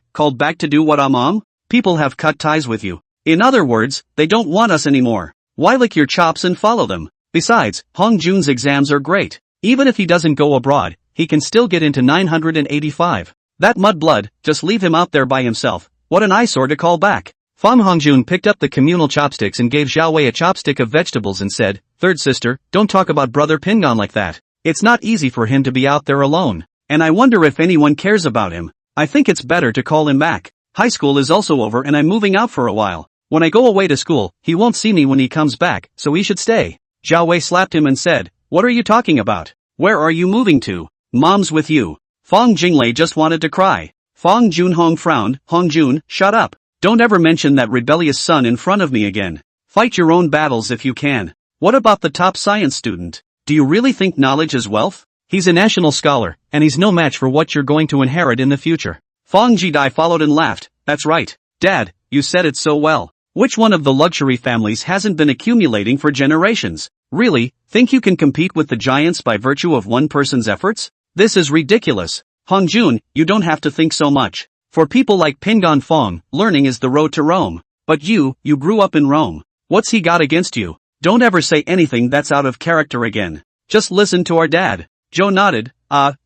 called back to do what, Mom? People have cut ties with you. In other words, they don't want us anymore. Why lick your chops and follow them? Besides, Hong Jun's exams are great. Even if he doesn't go abroad, he can still get into 985. That mudblood, just leave him out there by himself. What an eyesore to call back. Fong Hongjun picked up the communal chopsticks and gave Zhao Wei a chopstick of vegetables and said, Third sister, don't talk about brother Pingan like that. It's not easy for him to be out there alone. And I wonder if anyone cares about him. I think it's better to call him back. High school is also over and I'm moving out for a while. When I go away to school, he won't see me when he comes back, so he should stay. Zhao Wei slapped him and said, "What are you talking about? Where are you moving to? Mom's with you." Fong Jinglei just wanted to cry. Fong Junhong frowned. "Hongjun, shut up. Don't ever mention that rebellious son in front of me again. Fight your own battles if you can. What about the top science student? Do you really think knowledge is wealth? He's a national scholar, and he's no match for what you're going to inherit in the future." Fong Jidai followed and laughed. "That's right, Dad, you said it so well. Which one of the luxury families hasn't been accumulating for generations? Really, think you can compete with the giants by virtue of one person's efforts? This is ridiculous. Hongjun, you don't have to think so much. For people like Pingon Fong, learning is the road to Rome. But you grew up in Rome. What's he got against you? Don't ever say anything that's out of character again. Just listen to our dad." Joe nodded.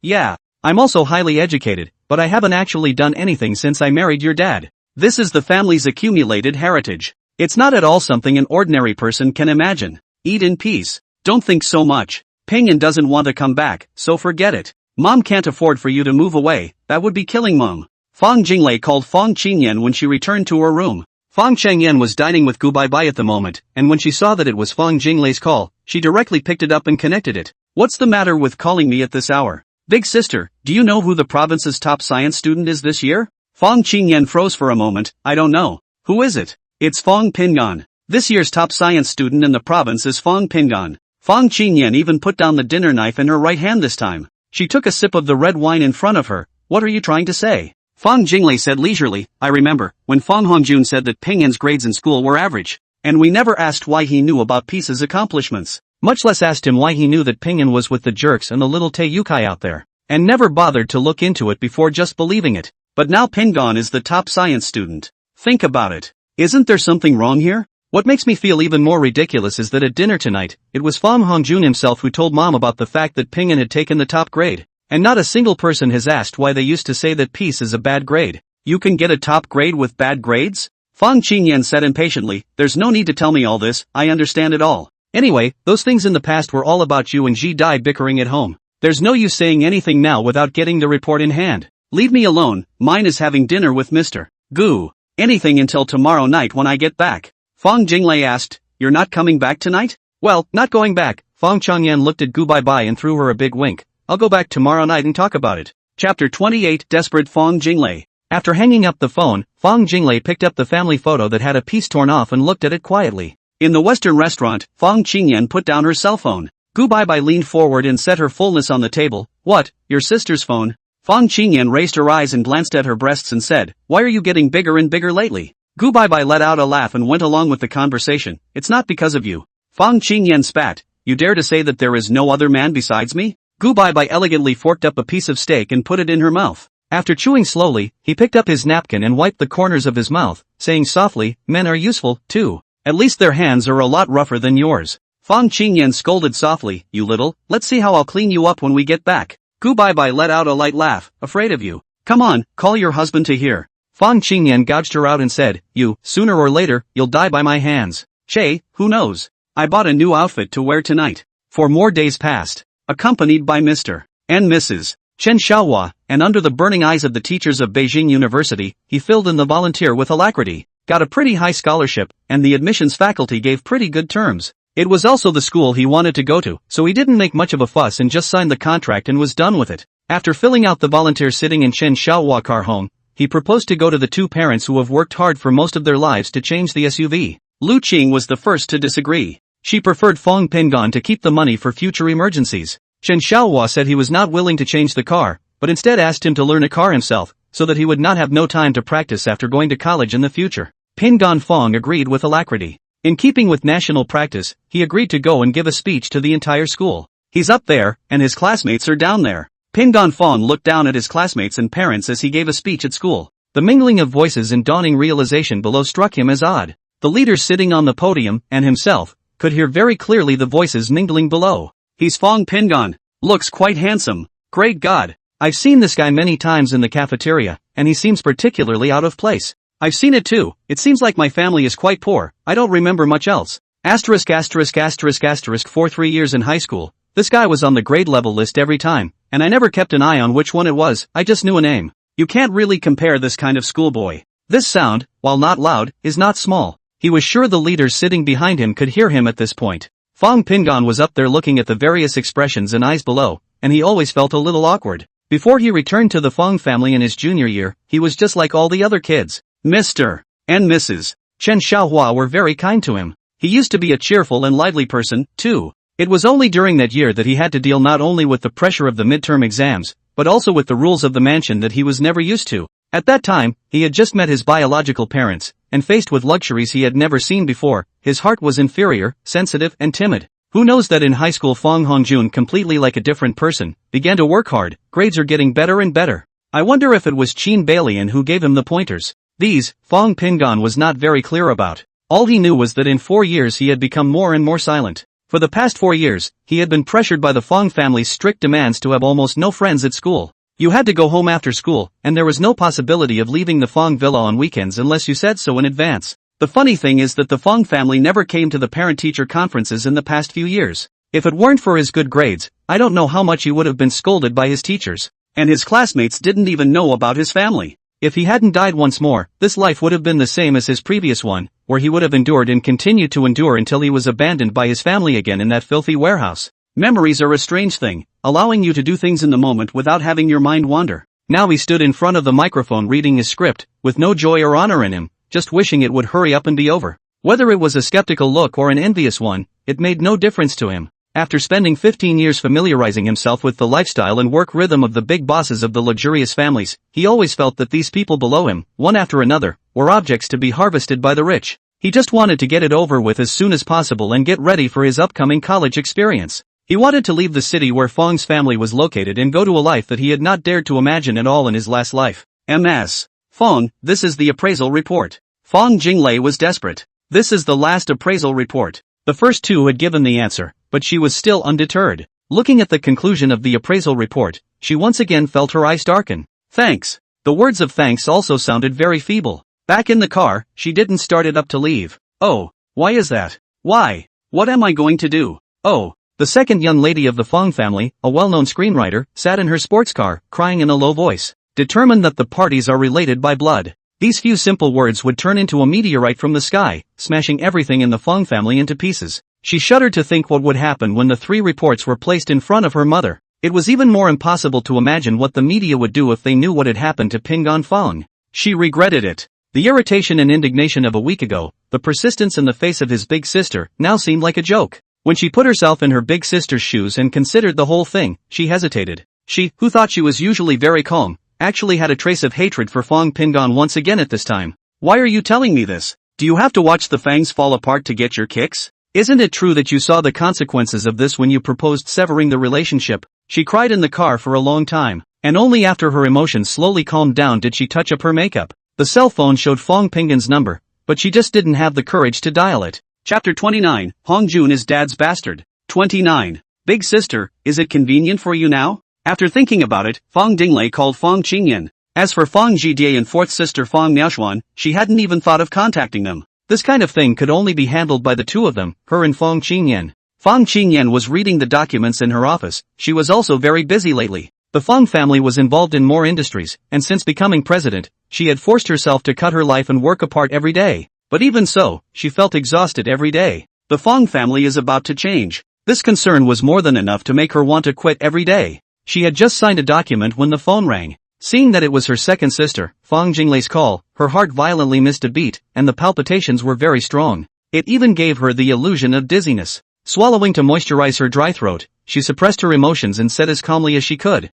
Yeah. I'm also highly educated, but I haven't actually done anything since I married your dad. This is the family's accumulated heritage. It's not at all something an ordinary person can imagine. Eat in peace. Don't think so much. Pinyin doesn't want to come back, so forget it. Mom can't afford for you to move away, that would be killing Mom. Fong Jinglei called Fong Qingyan when she returned to her room. Fong Chengyan was dining with Gu Baibai at the moment, and when she saw that it was Fong Jinglei's call, she directly picked it up and connected it. "What's the matter with calling me at this hour? Big sister, do you know who the province's top science student is this year?" Fong Qingyan froze for a moment. "I don't know. Who is it?" "It's Fong Pingon. This year's top science student in the province is Fong Pingon." Fong Qingyan even put down the dinner knife in her right hand this time. She took a sip of the red wine in front of her. "What are you trying to say?" Fong Jinglei said leisurely, "I remember, when Fong Hongjun said that Pingyin's grades in school were average. And we never asked why he knew about Pisa's accomplishments. Much less asked him why he knew that Pinyin was with the jerks and the little Taiyukai out there. And never bothered to look into it before just believing it. But now Pingon is the top science student. Think about it. Isn't there something wrong here? What makes me feel even more ridiculous is that at dinner tonight, it was Fong Hongjun himself who told Mom about the fact that Pinyin had taken the top grade. And not a single person has asked why they used to say that peace is a bad grade. You can get a top grade with bad grades? Fong Qingyan said impatiently, "There's no need to tell me all this, I understand it all. Anyway, those things in the past were all about you and Ji Dai bickering at home. There's no use saying anything now without getting the report in hand. Leave me alone, mine is having dinner with Mr. Gu. Anything until tomorrow night when I get back." Fong Jinglei asked, "You're not coming back tonight?" "Well, not going back." Fong Changyan looked at Gu Baibai and threw her a big wink. "I'll go back tomorrow night and talk about it." Chapter 28 Desperate Fong Jinglei. After hanging up the phone, Fong Jinglei picked up the family photo that had a piece torn off and looked at it quietly. In the Western restaurant, Fong Qingyan put down her cell phone. Gu Baibai leaned forward and set her fullness on the table. "What, your sister's phone?" Fong Qingyan raised her eyes and glanced at her breasts and said, "Why are you getting bigger and bigger lately?" Gu Baibai let out a laugh and went along with the conversation. "It's not because of you." Fong Qingyan spat. "You dare to say that there is no other man besides me?" Gu Baibai elegantly forked up a piece of steak and put it in her mouth. After chewing slowly, he picked up his napkin and wiped the corners of his mouth, saying softly, "Men are useful, too. At least their hands are a lot rougher than yours." Fong Qingyan scolded softly, "You little, let's see how I'll clean you up when we get back." Gu Baibai let out a light laugh, "Afraid of you? Come on, call your husband to here." Fong Qingyan gouged her out and said, "Sooner or later, you'll die by my hands." "Che, who knows? I bought a new outfit to wear tonight." 4 more days passed. Accompanied by Mr. and Mrs. Chen Xiaohua, and under the burning eyes of the teachers of Beijing University, he filled in the volunteer with alacrity, got a pretty high scholarship, and the admissions faculty gave pretty good terms. It was also the school he wanted to go to, so he didn't make much of a fuss and just signed the contract and was done with it. After filling out the volunteer sitting in Chen Xiaohua car home, he proposed to go to the 2 parents who have worked hard for most of their lives to change the SUV. Lu Qing was the first to disagree. She preferred Fong Pingon to keep the money for future emergencies. Chen Xiaohua said he was not willing to change the car, but instead asked him to learn a car himself, so that he would not have no time to practice after going to college in the future. Pingon Fong agreed with alacrity. In keeping with national practice, he agreed to go and give a speech to the entire school. He's up there, and his classmates are down there. Pingon Fong looked down at his classmates and parents as he gave a speech at school. The mingling of voices and dawning realization below struck him as odd. The leaders sitting on the podium, and himself, could hear very clearly the voices mingling below. "He's Fong Pingon. Looks quite handsome. Great God. I've seen this guy many times in the cafeteria, and he seems particularly out of place. I've seen it too. It seems like my family is quite poor. I don't remember much else. For 3 years in high school, this guy was on the grade level list every time, and I never kept an eye on which one it was, I just knew a name. You can't really compare this kind of schoolboy. This sound, while not loud, is not small. He was sure the leaders sitting behind him could hear him at this point. Fong Pingon was up there looking at the various expressions and eyes below, and he always felt a little awkward. Before he returned to the Fong family in his junior year, he was just like all the other kids. Mr. and Mrs. Chen Xiaohua were very kind to him. He used to be a cheerful and lively person, too. It was only during that year that he had to deal not only with the pressure of the midterm exams, but also with the rules of the mansion that he was never used to. At that time, he had just met his biological parents, and faced with luxuries he had never seen before, his heart was inferior, sensitive and timid. Who knows that in high school Fong Hongjun, completely like a different person, began to work hard, grades are getting better and better. I wonder if it was Qin Bailian who gave him the pointers. These, Fong Pingon was not very clear about. All he knew was that in 4 years he had become more and more silent. For the past 4 years, he had been pressured by the Fong family's strict demands to have almost no friends at school. You had to go home after school, and there was no possibility of leaving the Fong villa on weekends unless you said so in advance. The funny thing is that the Fong family never came to the parent-teacher conferences in the past few years. If it weren't for his good grades, I don't know how much he would have been scolded by his teachers. And his classmates didn't even know about his family. If he hadn't died once more, this life would have been the same as his previous one, where he would have endured and continued to endure until he was abandoned by his family again in that filthy warehouse. Memories are a strange thing, allowing you to do things in the moment without having your mind wander. Now he stood in front of the microphone reading his script, with no joy or honor in him, just wishing it would hurry up and be over. Whether it was a skeptical look or an envious one, it made no difference to him. After spending 15 years familiarizing himself with the lifestyle and work rhythm of the big bosses of the luxurious families, he always felt that these people below him, one after another, were objects to be harvested by the rich. He just wanted to get it over with as soon as possible and get ready for his upcoming college experience. He wanted to leave the city where Fong's family was located and go to a life that he had not dared to imagine at all in his last life. MS. Fong, this is the appraisal report. Fong Jinglei was desperate. This is the last appraisal report. The first two had given the answer, but she was still undeterred. Looking at the conclusion of the appraisal report, she once again felt her eyes darken. Thanks. The words of thanks also sounded very feeble. Back in the car, she didn't start it up to leave. Oh, why is that? Why? What am I going to do? Oh. The second young lady of the Fong family, a well-known screenwriter, sat in her sports car, crying in a low voice, determined that the parties are related by blood. These few simple words would turn into a meteorite from the sky, smashing everything in the Fong family into pieces. She shuddered to think what would happen when the 3 reports were placed in front of her mother. It was even more impossible to imagine what the media would do if they knew what had happened to Pingon Fong. She regretted it. The irritation and indignation of a week ago, the persistence in the face of his big sister, now seemed like a joke. When she put herself in her big sister's shoes and considered the whole thing, she hesitated. She, who thought she was usually very calm, actually had a trace of hatred for Fong Pingon once again at this time. Why are you telling me this? Do you have to watch the fangs fall apart to get your kicks? Isn't it true that you saw the consequences of this when you proposed severing the relationship? She cried in the car for a long time, and only after her emotions slowly calmed down did she touch up her makeup. The cell phone showed Fong Pingon's number, but she just didn't have the courage to dial it. Chapter 29, Hongjun is Dad's Bastard. 29. Big sister, is it convenient for you now? After thinking about it, Fong Dinglei called Fong Qingyan. As for Fong Jidie and fourth sister Fong Miaoshuan, she hadn't even thought of contacting them. This kind of thing could only be handled by the two of them, her and Fong Qingyan. Fong Qingyan was reading the documents in her office. She was also very busy lately. The Fong family was involved in more industries, and since becoming president, she had forced herself to cut her life and work apart every day. But even so, she felt exhausted every day. The Fong family is about to change. This concern was more than enough to make her want to quit every day. She had just signed a document when the phone rang. Seeing that it was her second sister, Fong Jinglei's call, her heart violently missed a beat, and the palpitations were very strong. It even gave her the illusion of dizziness. Swallowing to moisturize her dry throat, she suppressed her emotions and said as calmly as she could,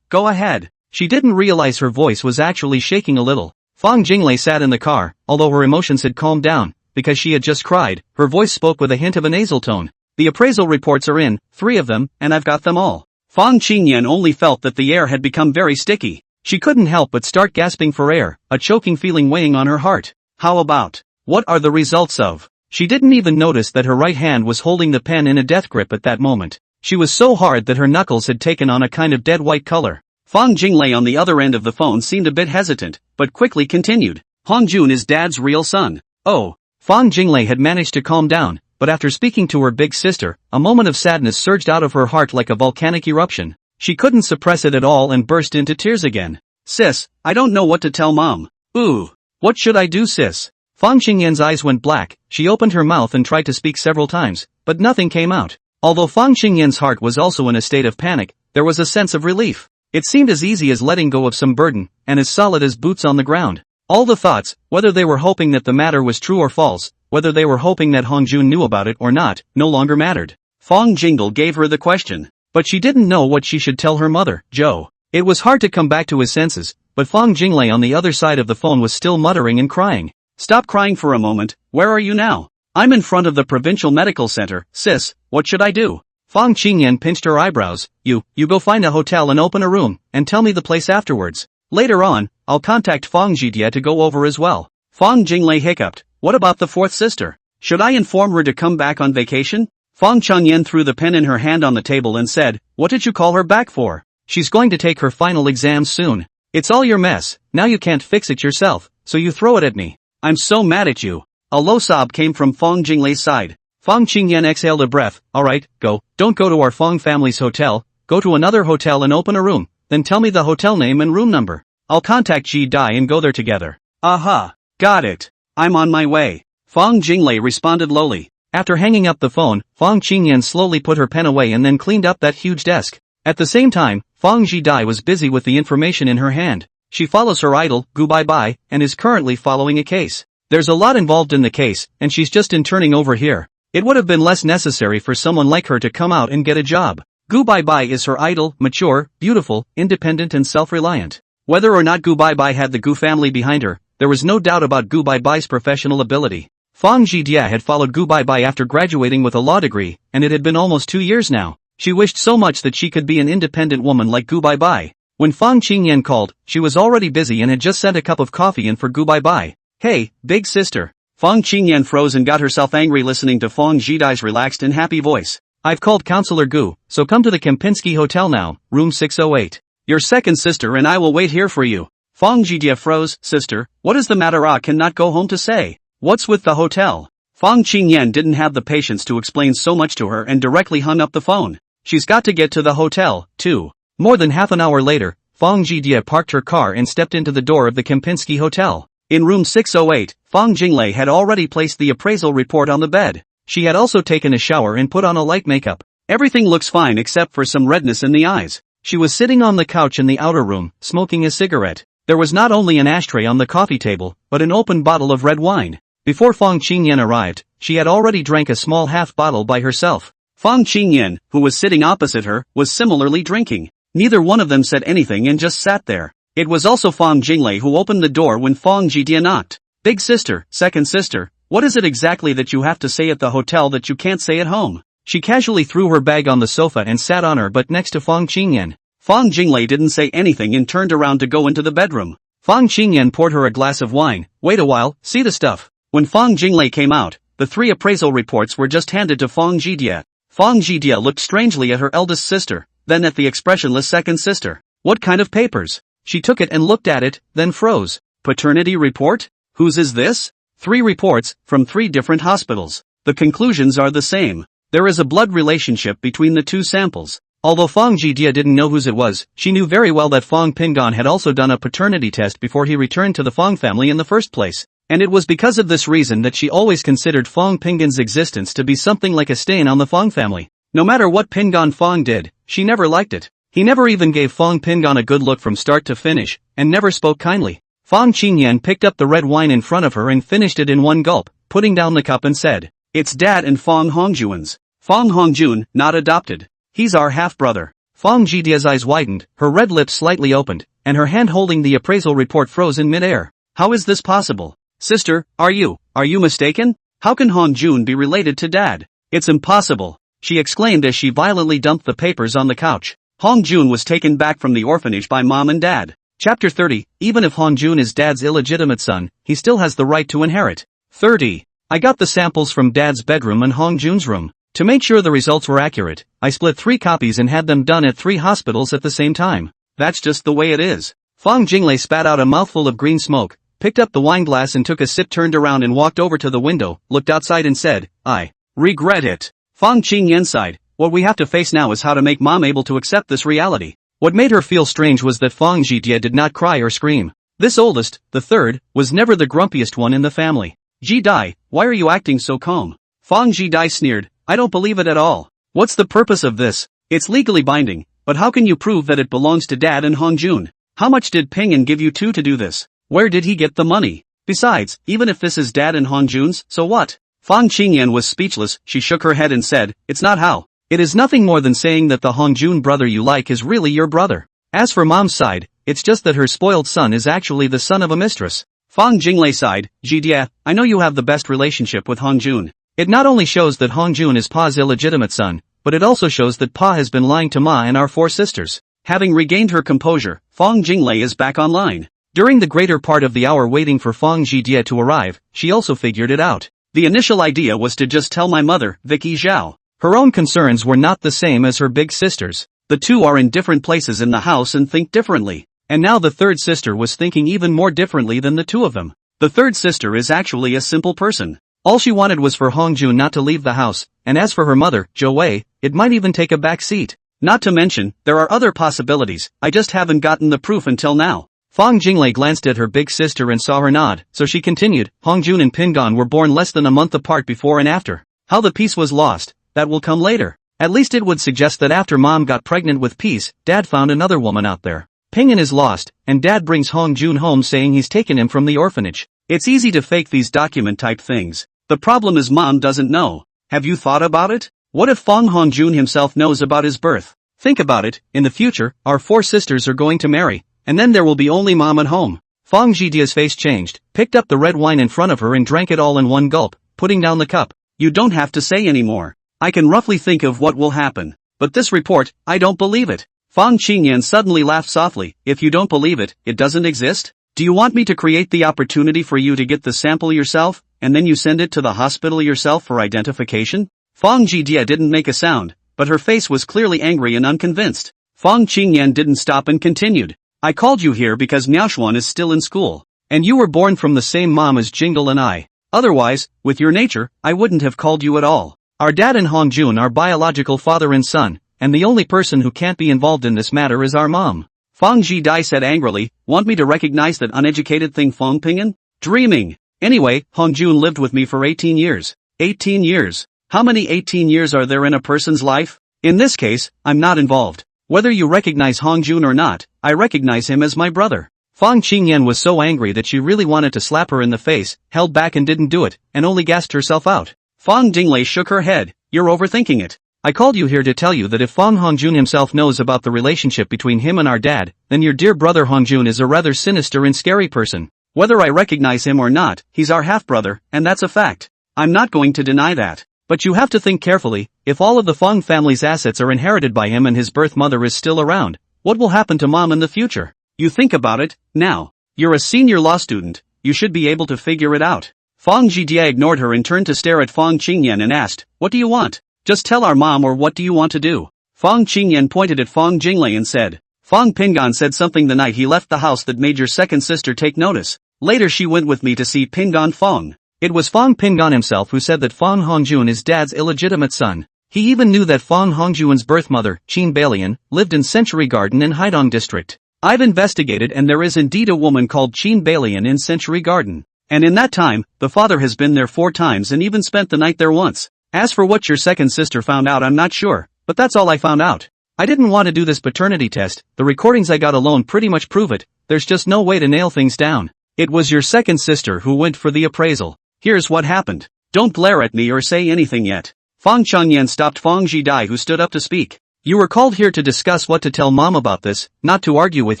go ahead. She didn't realize her voice was actually shaking a little. Fong Jinglei sat in the car, although her emotions had calmed down, because she had just cried, her voice spoke with a hint of a nasal tone. The appraisal reports are in, 3 of them, and I've got them all. Fong Qingyan only felt that the air had become very sticky. She couldn't help but start gasping for air, a choking feeling weighing on her heart. How about? What are the results of? She didn't even notice that her right hand was holding the pen in a death grip at that moment. She was so hard that her knuckles had taken on a kind of dead white color. Fong Jinglei on the other end of the phone seemed a bit hesitant, but quickly continued. Hongjun is Dad's real son. Oh. Fong Jinglei had managed to calm down, but after speaking to her big sister, a moment of sadness surged out of her heart like a volcanic eruption. She couldn't suppress it at all and burst into tears again. Sis, I don't know what to tell Mom. Ooh. What should I do, sis? Fang Qingyan's eyes went black. She opened her mouth and tried to speak several times, but nothing came out. Although Fang Qingyan's heart was also in a state of panic, there was a sense of relief. It seemed as easy as letting go of some burden, and as solid as boots on the ground. All the thoughts, whether they were hoping that the matter was true or false, whether they were hoping that Hongjun knew about it or not, no longer mattered. Fang Jingle gave her the question, but she didn't know what she should tell her mother, Joe. It was hard to come back to his senses, but Fang Jinglei on the other side of the phone was still muttering and crying. Stop crying for a moment, where are you now? I'm in front of the provincial medical center, sis, what should I do? Fang Qingyan pinched her eyebrows. You go find a hotel and open a room, and tell me the place afterwards. Later on, I'll contact Fang Zhidia to go over as well. Fang Jinglei hiccuped. What about the fourth sister? Should I inform her to come back on vacation? Fang Changyan threw the pen in her hand on the table and said, what did you call her back for? She's going to take her final exams soon. It's all your mess, now you can't fix it yourself, so you throw it at me. I'm so mad at you. A low sob came from Fang Jinglei's side. Fang Qingyan exhaled a breath. Alright, go. Don't go to our Fang family's hotel, go to another hotel and open a room, then tell me the hotel name and room number. I'll contact Ji Dai and go there together. Aha. Got it. I'm on my way. Fang Jinglei responded lowly. After hanging up the phone, Fang Qingyan slowly put her pen away and then cleaned up that huge desk. At the same time, Fang Zhidai was busy with the information in her hand. She follows her idol, Gu Bai Bai, and is currently following a case. There's a lot involved in the case, and she's just interning over here. It would have been less necessary for someone like her to come out and get a job. Gu Bai Bai is her idol, mature, beautiful, independent and self-reliant. Whether or not Gu Bai Bai had the Gu family behind her, there was no doubt about Gu Bai Bai's professional ability. Fang Zhidia had followed Gu Bai Bai after graduating with a law degree, and it had been almost 2 years now. She wished so much that she could be an independent woman like Gu Bai Bai. When Fang Qingyan called, she was already busy and had just sent a cup of coffee in for Gu Bai Bai. Hey, big sister. Fang Qingyan froze and got herself angry listening to Fang Zhidai's relaxed and happy voice. I've called Counselor Gu, so come to the Kempinski Hotel now, room 608. Your second sister and I will wait here for you. Fang Zhidia froze. Sister, what is the matter? I cannot go home to say. What's with the hotel? Fang Qingyan didn't have the patience to explain so much to her and directly hung up the phone. She's got to get to the hotel, too. More than half an hour later, Fang Zhidia parked her car and stepped into the door of the Kempinski Hotel. In room 608, Fang Jinglei had already placed the appraisal report on the bed. She had also taken a shower and put on a light makeup. Everything looks fine except for some redness in the eyes. She was sitting on the couch in the outer room, smoking a cigarette. There was not only an ashtray on the coffee table, but an open bottle of red wine. Before Fang Qingyan arrived, she had already drank a small half bottle by herself. Fang Qingyan, who was sitting opposite her, was similarly drinking. Neither one of them said anything and just sat there. It was also Fang Jinglei who opened the door when Fang Zhidia knocked. Big sister, second sister, what is it exactly that you have to say at the hotel that you can't say at home? She casually threw her bag on the sofa and sat on her butt next to Fang Qingyan. Fang Jinglei didn't say anything and turned around to go into the bedroom. Fang Qingyan poured her a glass of wine. Wait a while, see the stuff. When Fang Jinglei came out, the 3 appraisal reports were just handed to Fang Zhidia. Fang Zhidia looked strangely at her eldest sister, then at the expressionless second sister. What kind of papers? She took it and looked at it, then froze. Paternity report? Whose is this? 3 reports, from 3 different hospitals. The conclusions are the same. There is a blood relationship between the 2 samples. Although Fang Zhidia didn't know whose it was, she knew very well that Fang Pingon had also done a paternity test before he returned to the Fang family in the first place. And it was because of this reason that she always considered Fang Pingon's existence to be something like a stain on the Fang family. No matter what Pingon Fang did, she never liked it. He never even gave Fang Pingon a good look from start to finish, and never spoke kindly. Fang Qingyan picked up the red wine in front of her and finished it in one gulp, putting down the cup and said, It's Dad and Fang Hongjuan's. Fang Hongjun, not adopted. He's our half-brother. Fang Zhidia's eyes widened, her red lips slightly opened, and her hand holding the appraisal report froze in midair. How is this possible? Sister, are you mistaken? How can Hongjun be related to Dad? It's impossible, she exclaimed as she violently dumped the papers on the couch. Hongjun was taken back from the orphanage by Mom and Dad. Chapter 30, even if Hongjun is Dad's illegitimate son, he still has the right to inherit. 30. I got the samples from Dad's bedroom and Hongjun's room. To make sure the results were accurate, I split 3 copies and had them done at 3 hospitals at the same time. That's just the way it is. Fang Jinglei spat out a mouthful of green smoke, picked up the wine glass and took a sip, turned around and walked over to the window, looked outside and said, I regret it. Fang Qingyan sighed. What we have to face now is how to make Mom able to accept this reality. What made her feel strange was that Fang Zhidia did not cry or scream. This oldest, the third, was never the grumpiest one in the family. Ji-dai, why are you acting so calm? Fang Ji-dai sneered, I don't believe it at all. What's the purpose of this? It's legally binding, but how can you prove that it belongs to Dad and Hongjun? How much did Pingyan give you two to do this? Where did he get the money? Besides, even if this is Dad and Hongjun's, so what? Fang Qingyan was speechless. She shook her head and said, it's not how. It is nothing more than saying that the Hongjun brother you like is really your brother. As for Mom's side, it's just that her spoiled son is actually the son of a mistress. Fang Jinglei sighed, Jidie, I know you have the best relationship with Hongjun. It not only shows that Hongjun is Pa's illegitimate son, but it also shows that Pa has been lying to Ma and our four sisters. Having regained her composure, Fang Jinglei is back online. During the greater part of the hour waiting for Fang Jidie to arrive, she also figured it out. The initial idea was to just tell my mother, Vicky Zhao. Her own concerns were not the same as her big sister's. The two are in different places in the house and think differently. And now the third sister was thinking even more differently than the two of them. The third sister is actually a simple person. All she wanted was for Hongjun not to leave the house, and as for her mother, Jo Wei, it might even take a back seat. Not to mention, there are other possibilities, I just haven't gotten the proof until now. Fang Jinglei glanced at her big sister and saw her nod, so she continued, Hongjun and Pingan were born less than a month apart before and after. How the peace was lost, that will come later. At least it would suggest that after Mom got pregnant with Peace, Dad found another woman out there. Pingan is lost, and Dad brings Hongjun home saying he's taken him from the orphanage. It's easy to fake these document-type things. The problem is Mom doesn't know. Have you thought about it? What if Fang Hongjun himself knows about his birth? Think about it, in the future, our four sisters are going to marry, and then there will be only Mom at home. Fang Jidie's face changed, picked up the red wine in front of her and drank it all in one gulp, putting down the cup. You don't have to say anymore. I can roughly think of what will happen. But this report, I don't believe it. Fang Qingyan suddenly laughed softly, if you don't believe it, it doesn't exist? Do you want me to create the opportunity for you to get the sample yourself, and then you send it to the hospital yourself for identification? Fang Jidie didn't make a sound, but her face was clearly angry and unconvinced. Fang Qingyan didn't stop and continued. I called you here because Miaoshuan is still in school. And you were born from the same mom as Jingle and I. Otherwise, with your nature, I wouldn't have called you at all. Our dad and Hongjun are biological father and son, and the only person who can't be involved in this matter is our mom. Fang Jidai said angrily, want me to recognize that uneducated thing Fang Pingan? Dreaming. Anyway, Hongjun lived with me for 18 years. 18 years. How many 18 years are there in a person's life? In this case, I'm not involved. Whether you recognize Hongjun or not, I recognize him as my brother. Fang Qingyan was so angry that she really wanted to slap her in the face, held back and didn't do it, and only gasped herself out. Fang Jinglei shook her head, you're overthinking it. I called you here to tell you that if Fang Hongjun himself knows about the relationship between him and our dad, then your dear brother Hongjun is a rather sinister and scary person. Whether I recognize him or not, he's our half-brother, and that's a fact. I'm not going to deny that. But you have to think carefully, if all of the Fang family's assets are inherited by him and his birth mother is still around, what will happen to Mom in the future? You think about it, now. You're a senior law student, you should be able to figure it out. Fang Jidie ignored her and turned to stare at Fang Qingyan and asked, what do you want? Just tell our mom or what do you want to do? Fang Qingyan pointed at Fang Jinglei and said, Fang Pingan said something the night he left the house that made your second sister take notice. Later she went with me to see Pingan Fang. It was Fang Pingan himself who said that Fang Hongjun is Dad's illegitimate son. He even knew that Fang Hongjun's birth mother, Qin Balian, lived in Century Garden in Haidong District. I've investigated and there is indeed a woman called Qin Balian in Century Garden. And in that time, the father has been there 4 times and even spent the night there once. As for what your second sister found out, I'm not sure, but that's all I found out. I didn't want to do this paternity test, the recordings I got alone pretty much prove it, there's just no way to nail things down. It was your second sister who went for the appraisal. Here's what happened. Don't glare at me or say anything yet. Fang Changyan stopped Fang Jidai who stood up to speak. You were called here to discuss what to tell Mom about this, not to argue with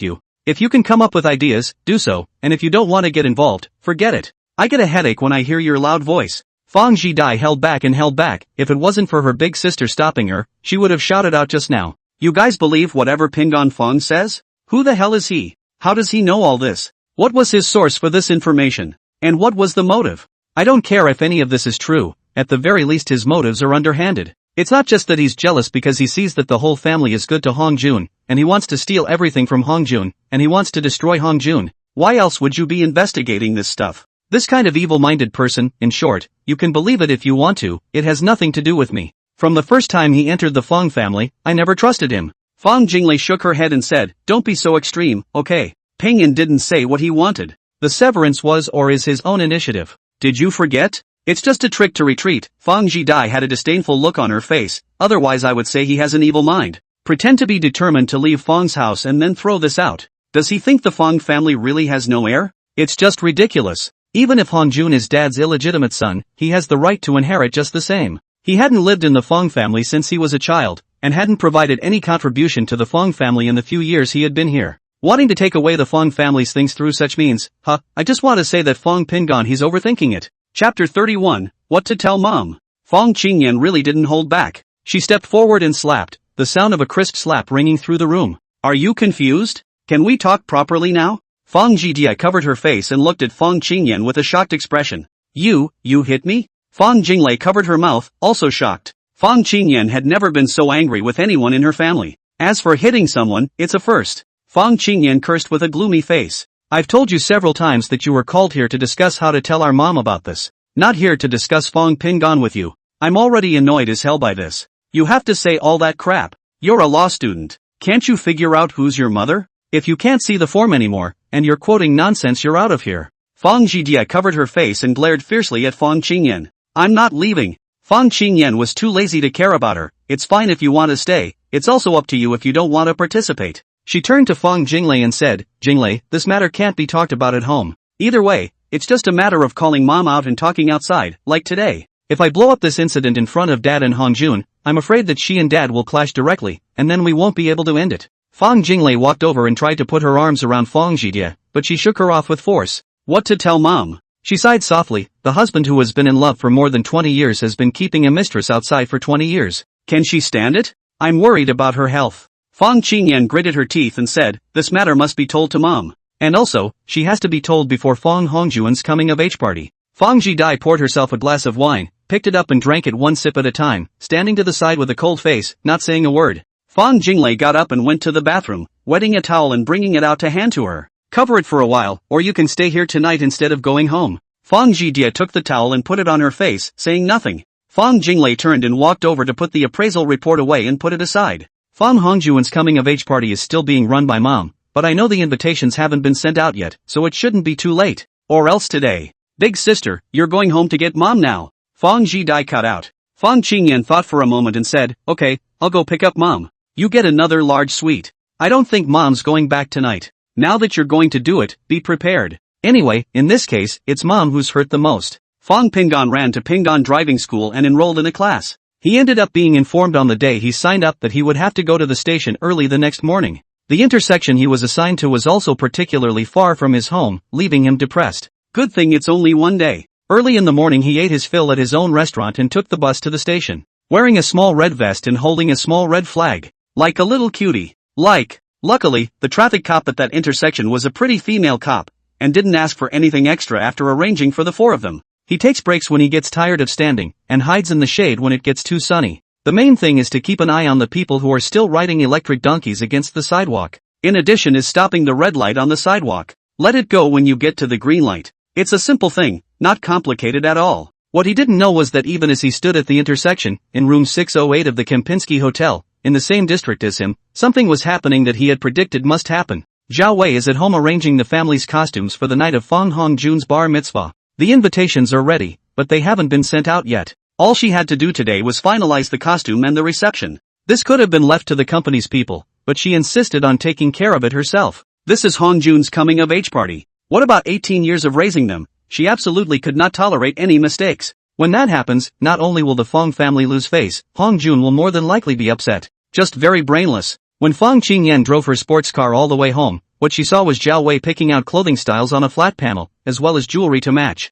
you. If you can come up with ideas, do so, and if you don't want to get involved, forget it. I get a headache when I hear your loud voice. Fang Jidai held back. If it wasn't for her big sister stopping her, she would have shouted out just now. You guys believe whatever Pingan Fang says? Who the hell is he? How does he know all this? What was his source for this information? And what was the motive? I don't care if any of this is true, at the very least his motives are underhanded. It's not just that he's jealous because he sees that the whole family is good to Hongjun, and he wants to steal everything from Hongjun, and he wants to destroy Hongjun. Why else would you be investigating this stuff? This kind of evil-minded person, in short, you can believe it if you want to, it has nothing to do with me. From the first time he entered the Fang family, I never trusted him. Fang Jinglei shook her head and said, don't be so extreme, okay? Pingan didn't say what he wanted. The severance was or is his own initiative. Did you forget? It's just a trick to retreat. Fang Jidai had a disdainful look on her face, otherwise I would say he has an evil mind. Pretend to be determined to leave Fang's house and then throw this out. Does he think the Fang family really has no heir? It's just ridiculous. Even if Hongjun is dad's illegitimate son, he has the right to inherit just the same. He hadn't lived in the Fang family since he was a child, and hadn't provided any contribution to the Fang family in the few years he had been here. Wanting to take away the Fang family's things through such means, I just want to say that Fang Pingon he's overthinking it. Chapter 31, What to Tell Mom. Fang Qingyan really didn't hold back. She stepped forward and slapped, the sound of a crisp slap ringing through the room. Are you confused? Can we talk properly now? Fang Jidai covered her face and looked at Fang Qingyan with a shocked expression. You hit me? Fang Jinglei covered her mouth, also shocked. Fang Qingyan had never been so angry with anyone in her family. As for hitting someone, it's a first. Fang Qingyan cursed with a gloomy face. I've told you several times that you were called here to discuss how to tell our mom about this. Not here to discuss Fang Pingon with you. I'm already annoyed as hell by this. You have to say all that crap. You're a law student. Can't you figure out who's your mother? If you can't see the form anymore, and you're quoting nonsense, you're out of here. Fang Jidai covered her face and glared fiercely at Fang Qingyan. I'm not leaving. Fang Qingyan was too lazy to care about her. It's fine if you want to stay, it's also up to you if you don't want to participate. She turned to Fang Jinglei and said, Jinglei, this matter can't be talked about at home. Either way, it's just a matter of calling mom out and talking outside, like today. If I blow up this incident in front of dad and Hongjun, I'm afraid that she and dad will clash directly, and then we won't be able to end it. Fang Jinglei walked over and tried to put her arms around Fang Jidai, but she shook her off with force. What to tell mom? She sighed softly. The husband who has been in love for more than 20 years has been keeping a mistress outside for 20 years. Can she stand it? I'm worried about her health. Fang Qingyan gritted her teeth and said, this matter must be told to mom. And also, she has to be told before Fang Hongjuan's coming-of-age party. Fang Jidai poured herself a glass of wine, picked it up and drank it one sip at a time, standing to the side with a cold face, not saying a word. Fang Jinglei got up and went to the bathroom, wetting a towel and bringing it out to hand to her. Cover it for a while, or you can stay here tonight instead of going home. Fang Jidai took the towel and put it on her face, saying nothing. Fang Jinglei turned and walked over to put the appraisal report away and put it aside. Fang Hongjuan's coming-of-age party is still being run by mom, but I know the invitations haven't been sent out yet, so it shouldn't be too late. Or else today. Big sister, you're going home to get mom now. Fang Jidai cut out. Fang Qingyan thought for a moment and said, okay, I'll go pick up mom. You get another large sweet. I don't think mom's going back tonight. Now that you're going to do it, be prepared. Anyway, in this case, it's mom who's hurt the most. Fang Pingon ran to Pingon Driving School and enrolled in a class. He ended up being informed on the day he signed up that he would have to go to the station early the next morning. The intersection he was assigned to was also particularly far from his home, leaving him depressed. Good thing it's only one day. Early in the morning he ate his fill at his own restaurant and took the bus to the station. Wearing a small red vest and holding a small red flag. Like a little cutie. Luckily, the traffic cop at that intersection was a pretty female cop, and didn't ask for anything extra after arranging for the four of them. He takes breaks when he gets tired of standing, and hides in the shade when it gets too sunny. The main thing is to keep an eye on the people who are still riding electric donkeys against the sidewalk. In addition is stopping the red light on the sidewalk. Let it go when you get to the green light. It's a simple thing, not complicated at all. What he didn't know was that even as he stood at the intersection, in room 608 of the Kempinski Hotel, in the same district as him, something was happening that he had predicted must happen. Zhao Wei is at home arranging the family's costumes for the night of Fang Hongjun's bar mitzvah. The invitations are ready, but they haven't been sent out yet. All she had to do today was finalize the costume and the reception. This could have been left to the company's people, but she insisted on taking care of it herself. This is Hongjun's coming-of-age party. What about 18 years of raising them? She absolutely could not tolerate any mistakes. When that happens, not only will the Fang family lose face, Hongjun will more than likely be upset. Just very brainless. When Fang Qingyan drove her sports car all the way home, what she saw was Zhao Wei picking out clothing styles on a flat panel, as well as jewelry to match.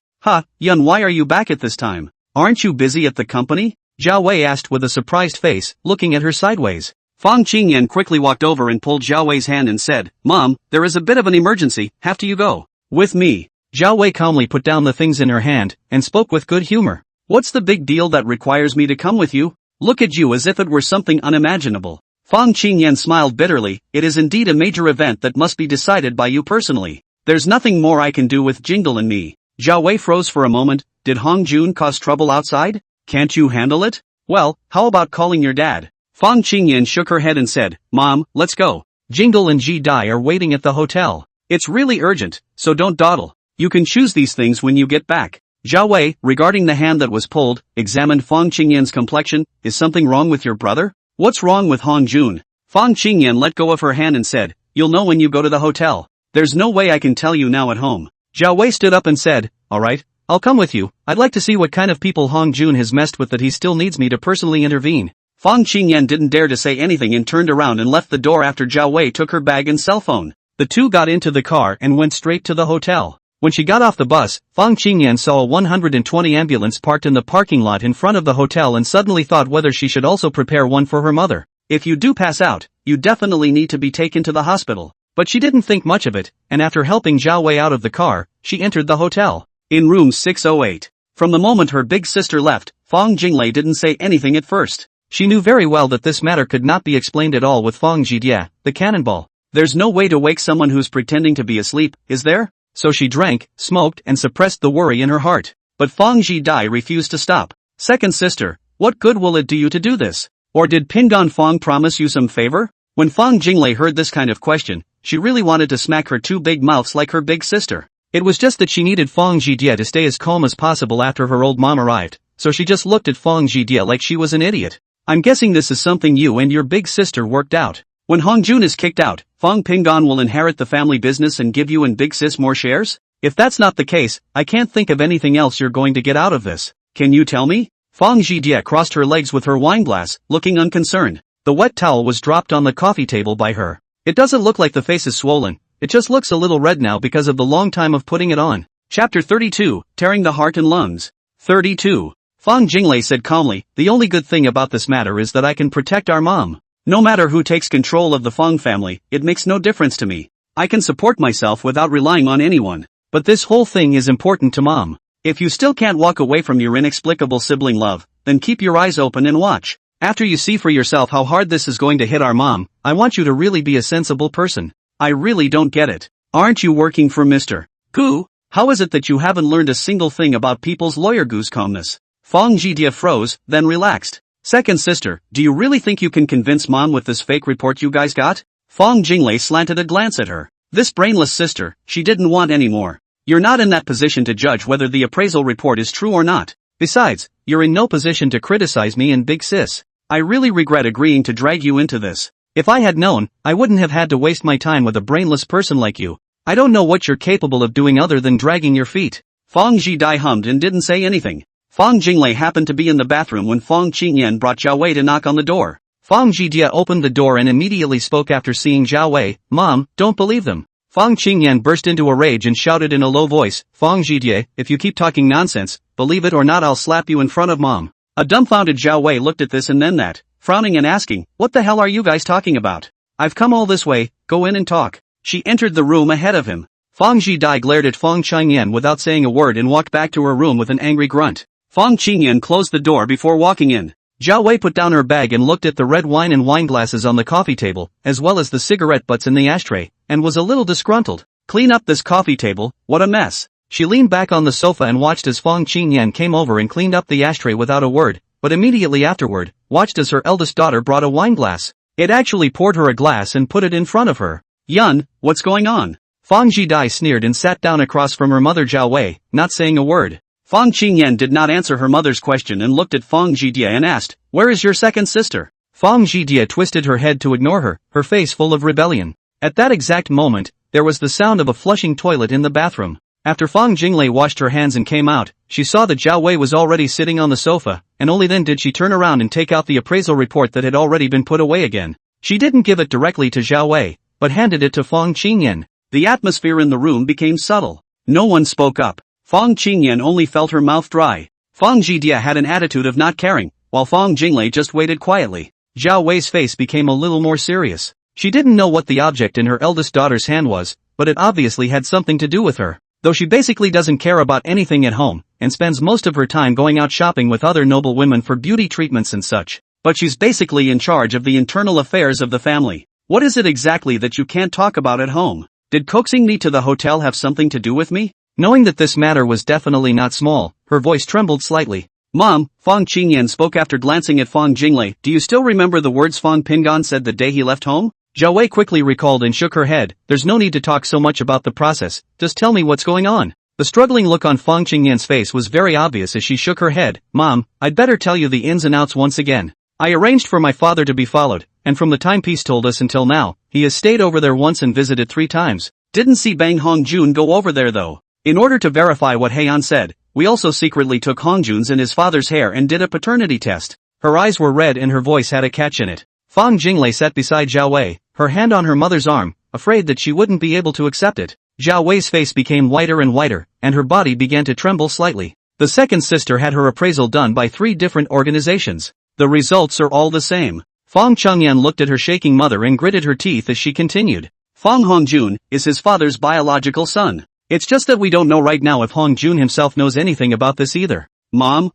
Yun, why are you back at this time? Aren't you busy at the company? Zhao Wei asked with a surprised face, looking at her sideways. Fang Qingyan quickly walked over and pulled Zhao Wei's hand and said, Mom, there is a bit of an emergency, have to you go? With me. Zhao Wei calmly put down the things in her hand, and spoke with good humor. What's the big deal that requires me to come with you? Look at you as if it were something unimaginable. Fang Qingyan smiled bitterly, it is indeed a major event that must be decided by you personally. There's nothing more I can do with Jingle and me. Zhao Wei froze for a moment. Did Hongjun cause trouble outside? Can't you handle it? Well, how about calling your dad? Fang Qingyan shook her head and said, Mom, let's go. Jingle and Ji Dai are waiting at the hotel. It's really urgent, so don't dawdle. You can choose these things when you get back. Zhao Wei, regarding the hand that was pulled, examined Fang Qingyan's complexion. Is something wrong with your brother? What's wrong with Hong Jun? Fang Qingyan let go of her hand and said, you'll know when you go to the hotel. There's no way I can tell you now at home. Zhao Wei stood up and said, alright, I'll come with you. I'd like to see what kind of people Hong Jun has messed with that he still needs me to personally intervene. Fang Qingyan didn't dare to say anything and turned around and left the door after Zhao Wei took her bag and cell phone. The two got into the car and went straight to the hotel. When she got off the bus, Fang Qingyan saw a 120 ambulance parked in the parking lot in front of the hotel and suddenly thought whether she should also prepare one for her mother. If you do pass out, you definitely need to be taken to the hospital. But she didn't think much of it, and after helping Zhao Wei out of the car, she entered the hotel. In room 608. From the moment her big sister left, Fang Jinglei didn't say anything at first. She knew very well that this matter could not be explained at all with Fang Jidie, the cannonball. There's no way to wake someone who's pretending to be asleep, is there? So she drank, smoked and suppressed the worry in her heart. But Fang Jidie refused to stop. Second sister, what good will it do you to do this? Or did Pingan Fang promise you some favor? When Fang Jinglei heard this kind of question, she really wanted to smack her two big mouths like her big sister. It was just that she needed Fang Jidie to stay as calm as possible after her old mom arrived, so she just looked at Fang Jidie like she was an idiot. I'm guessing this is something you and your big sister worked out. When Hong Jun is kicked out, Fang Pingan will inherit the family business and give you and Big Sis more shares? If that's not the case, I can't think of anything else you're going to get out of this. Can you tell me? Fang Jidie crossed her legs with her wine glass, looking unconcerned. The wet towel was dropped on the coffee table by her. It doesn't look like the face is swollen, it just looks a little red now because of the long time of putting it on. Chapter 32, Tearing the Heart and Lungs. 32. Fang Jinglei said calmly, the only good thing about this matter is that I can protect our mom. No matter who takes control of the Fang family, it makes no difference to me. I can support myself without relying on anyone. But this whole thing is important to mom. If you still can't walk away from your inexplicable sibling love, then keep your eyes open and watch. After you see for yourself how hard this is going to hit our mom, I want you to really be a sensible person. I really don't get it. Aren't you working for Mr. Gu? How is it that you haven't learned a single thing about people's lawyer Gu's calmness? Fang Jidie froze, then relaxed. Second sister, do you really think you can convince mom with this fake report you guys got? Fang Jinglei slanted a glance at her. This brainless sister, she didn't want any more. You're not in that position to judge whether the appraisal report is true or not. Besides, you're in no position to criticize me and Big Sis. I really regret agreeing to drag you into this. If I had known, I wouldn't have had to waste my time with a brainless person like you. I don't know what you're capable of doing other than dragging your feet. Fang Jidie hummed and didn't say anything. Fang Jinglei happened to be in the bathroom when Fang Qingyan brought Zhao Wei to knock on the door. Fang Jidie opened the door and immediately spoke after seeing Zhao Wei, Mom, don't believe them. Fang Qingyan burst into a rage and shouted in a low voice, Fang Jidie, if you keep talking nonsense, believe it or not I'll slap you in front of Mom. A dumbfounded Zhao Wei looked at this and then that, frowning and asking, what the hell are you guys talking about? I've come all this way, go in and talk. She entered the room ahead of him. Fang Jidie glared at Fang Qingyan without saying a word and walked back to her room with an angry grunt. Fang Qingyan closed the door before walking in. Zhao Wei put down her bag and looked at the red wine and wine glasses on the coffee table, as well as the cigarette butts in the ashtray, and was a little disgruntled. Clean up this coffee table, what a mess. She leaned back on the sofa and watched as Fang Qingyan came over and cleaned up the ashtray without a word, but immediately afterward, watched as her eldest daughter brought a wine glass. It actually poured her a glass and put it in front of her. Yun, what's going on? Fang Jidie sneered and sat down across from her mother Zhao Wei, not saying a word. Fang Qingyan did not answer her mother's question and looked at Fang Jidie and asked, where is your second sister? Fang Jidie twisted her head to ignore her face full of rebellion. At that exact moment, there was the sound of a flushing toilet in the bathroom. After Fang Jinglei washed her hands and came out, she saw that Zhao Wei was already sitting on the sofa, and only then did she turn around and take out the appraisal report that had already been put away again. She didn't give it directly to Zhao Wei, but handed it to Fang Qingyan. The atmosphere in the room became subtle. No one spoke up. Fang Qingyan only felt her mouth dry. Fang Jidie had an attitude of not caring, while Fang Jinglei just waited quietly. Zhao Wei's face became a little more serious. She didn't know what the object in her eldest daughter's hand was, but it obviously had something to do with her. Though she basically doesn't care about anything at home, and spends most of her time going out shopping with other noble women for beauty treatments and such. But she's basically in charge of the internal affairs of the family. What is it exactly that you can't talk about at home? Did coaxing me to the hotel have something to do with me? Knowing that this matter was definitely not small, her voice trembled slightly. Mom, Fang Qingyan spoke after glancing at Fang Jinglei. Do you still remember the words Fang Pingan said the day he left home? Zhao Wei quickly recalled and shook her head. There's no need to talk so much about the process, just tell me what's going on. The struggling look on Fang Qingyan's face was very obvious as she shook her head. Mom, I'd better tell you the ins and outs once again. I arranged for my father to be followed, and from the time Peace told us until now, he has stayed over there once and visited 3 times. Didn't see Bang Hongjun go over there though. In order to verify what Heian said, we also secretly took Hongjun's and his father's hair and did a paternity test. Her eyes were red and her voice had a catch in it. Fang Jinglei sat beside Zhao Wei, her hand on her mother's arm, afraid that she wouldn't be able to accept it. Zhao Wei's face became whiter and whiter, and her body began to tremble slightly. The second sister had her appraisal done by 3 different organizations. The results are all the same. Fang Chengyan looked at her shaking mother and gritted her teeth as she continued. Fang Hongjun is his father's biological son. It's just that we don't know right now if Hongjun himself knows anything about this either. Mom?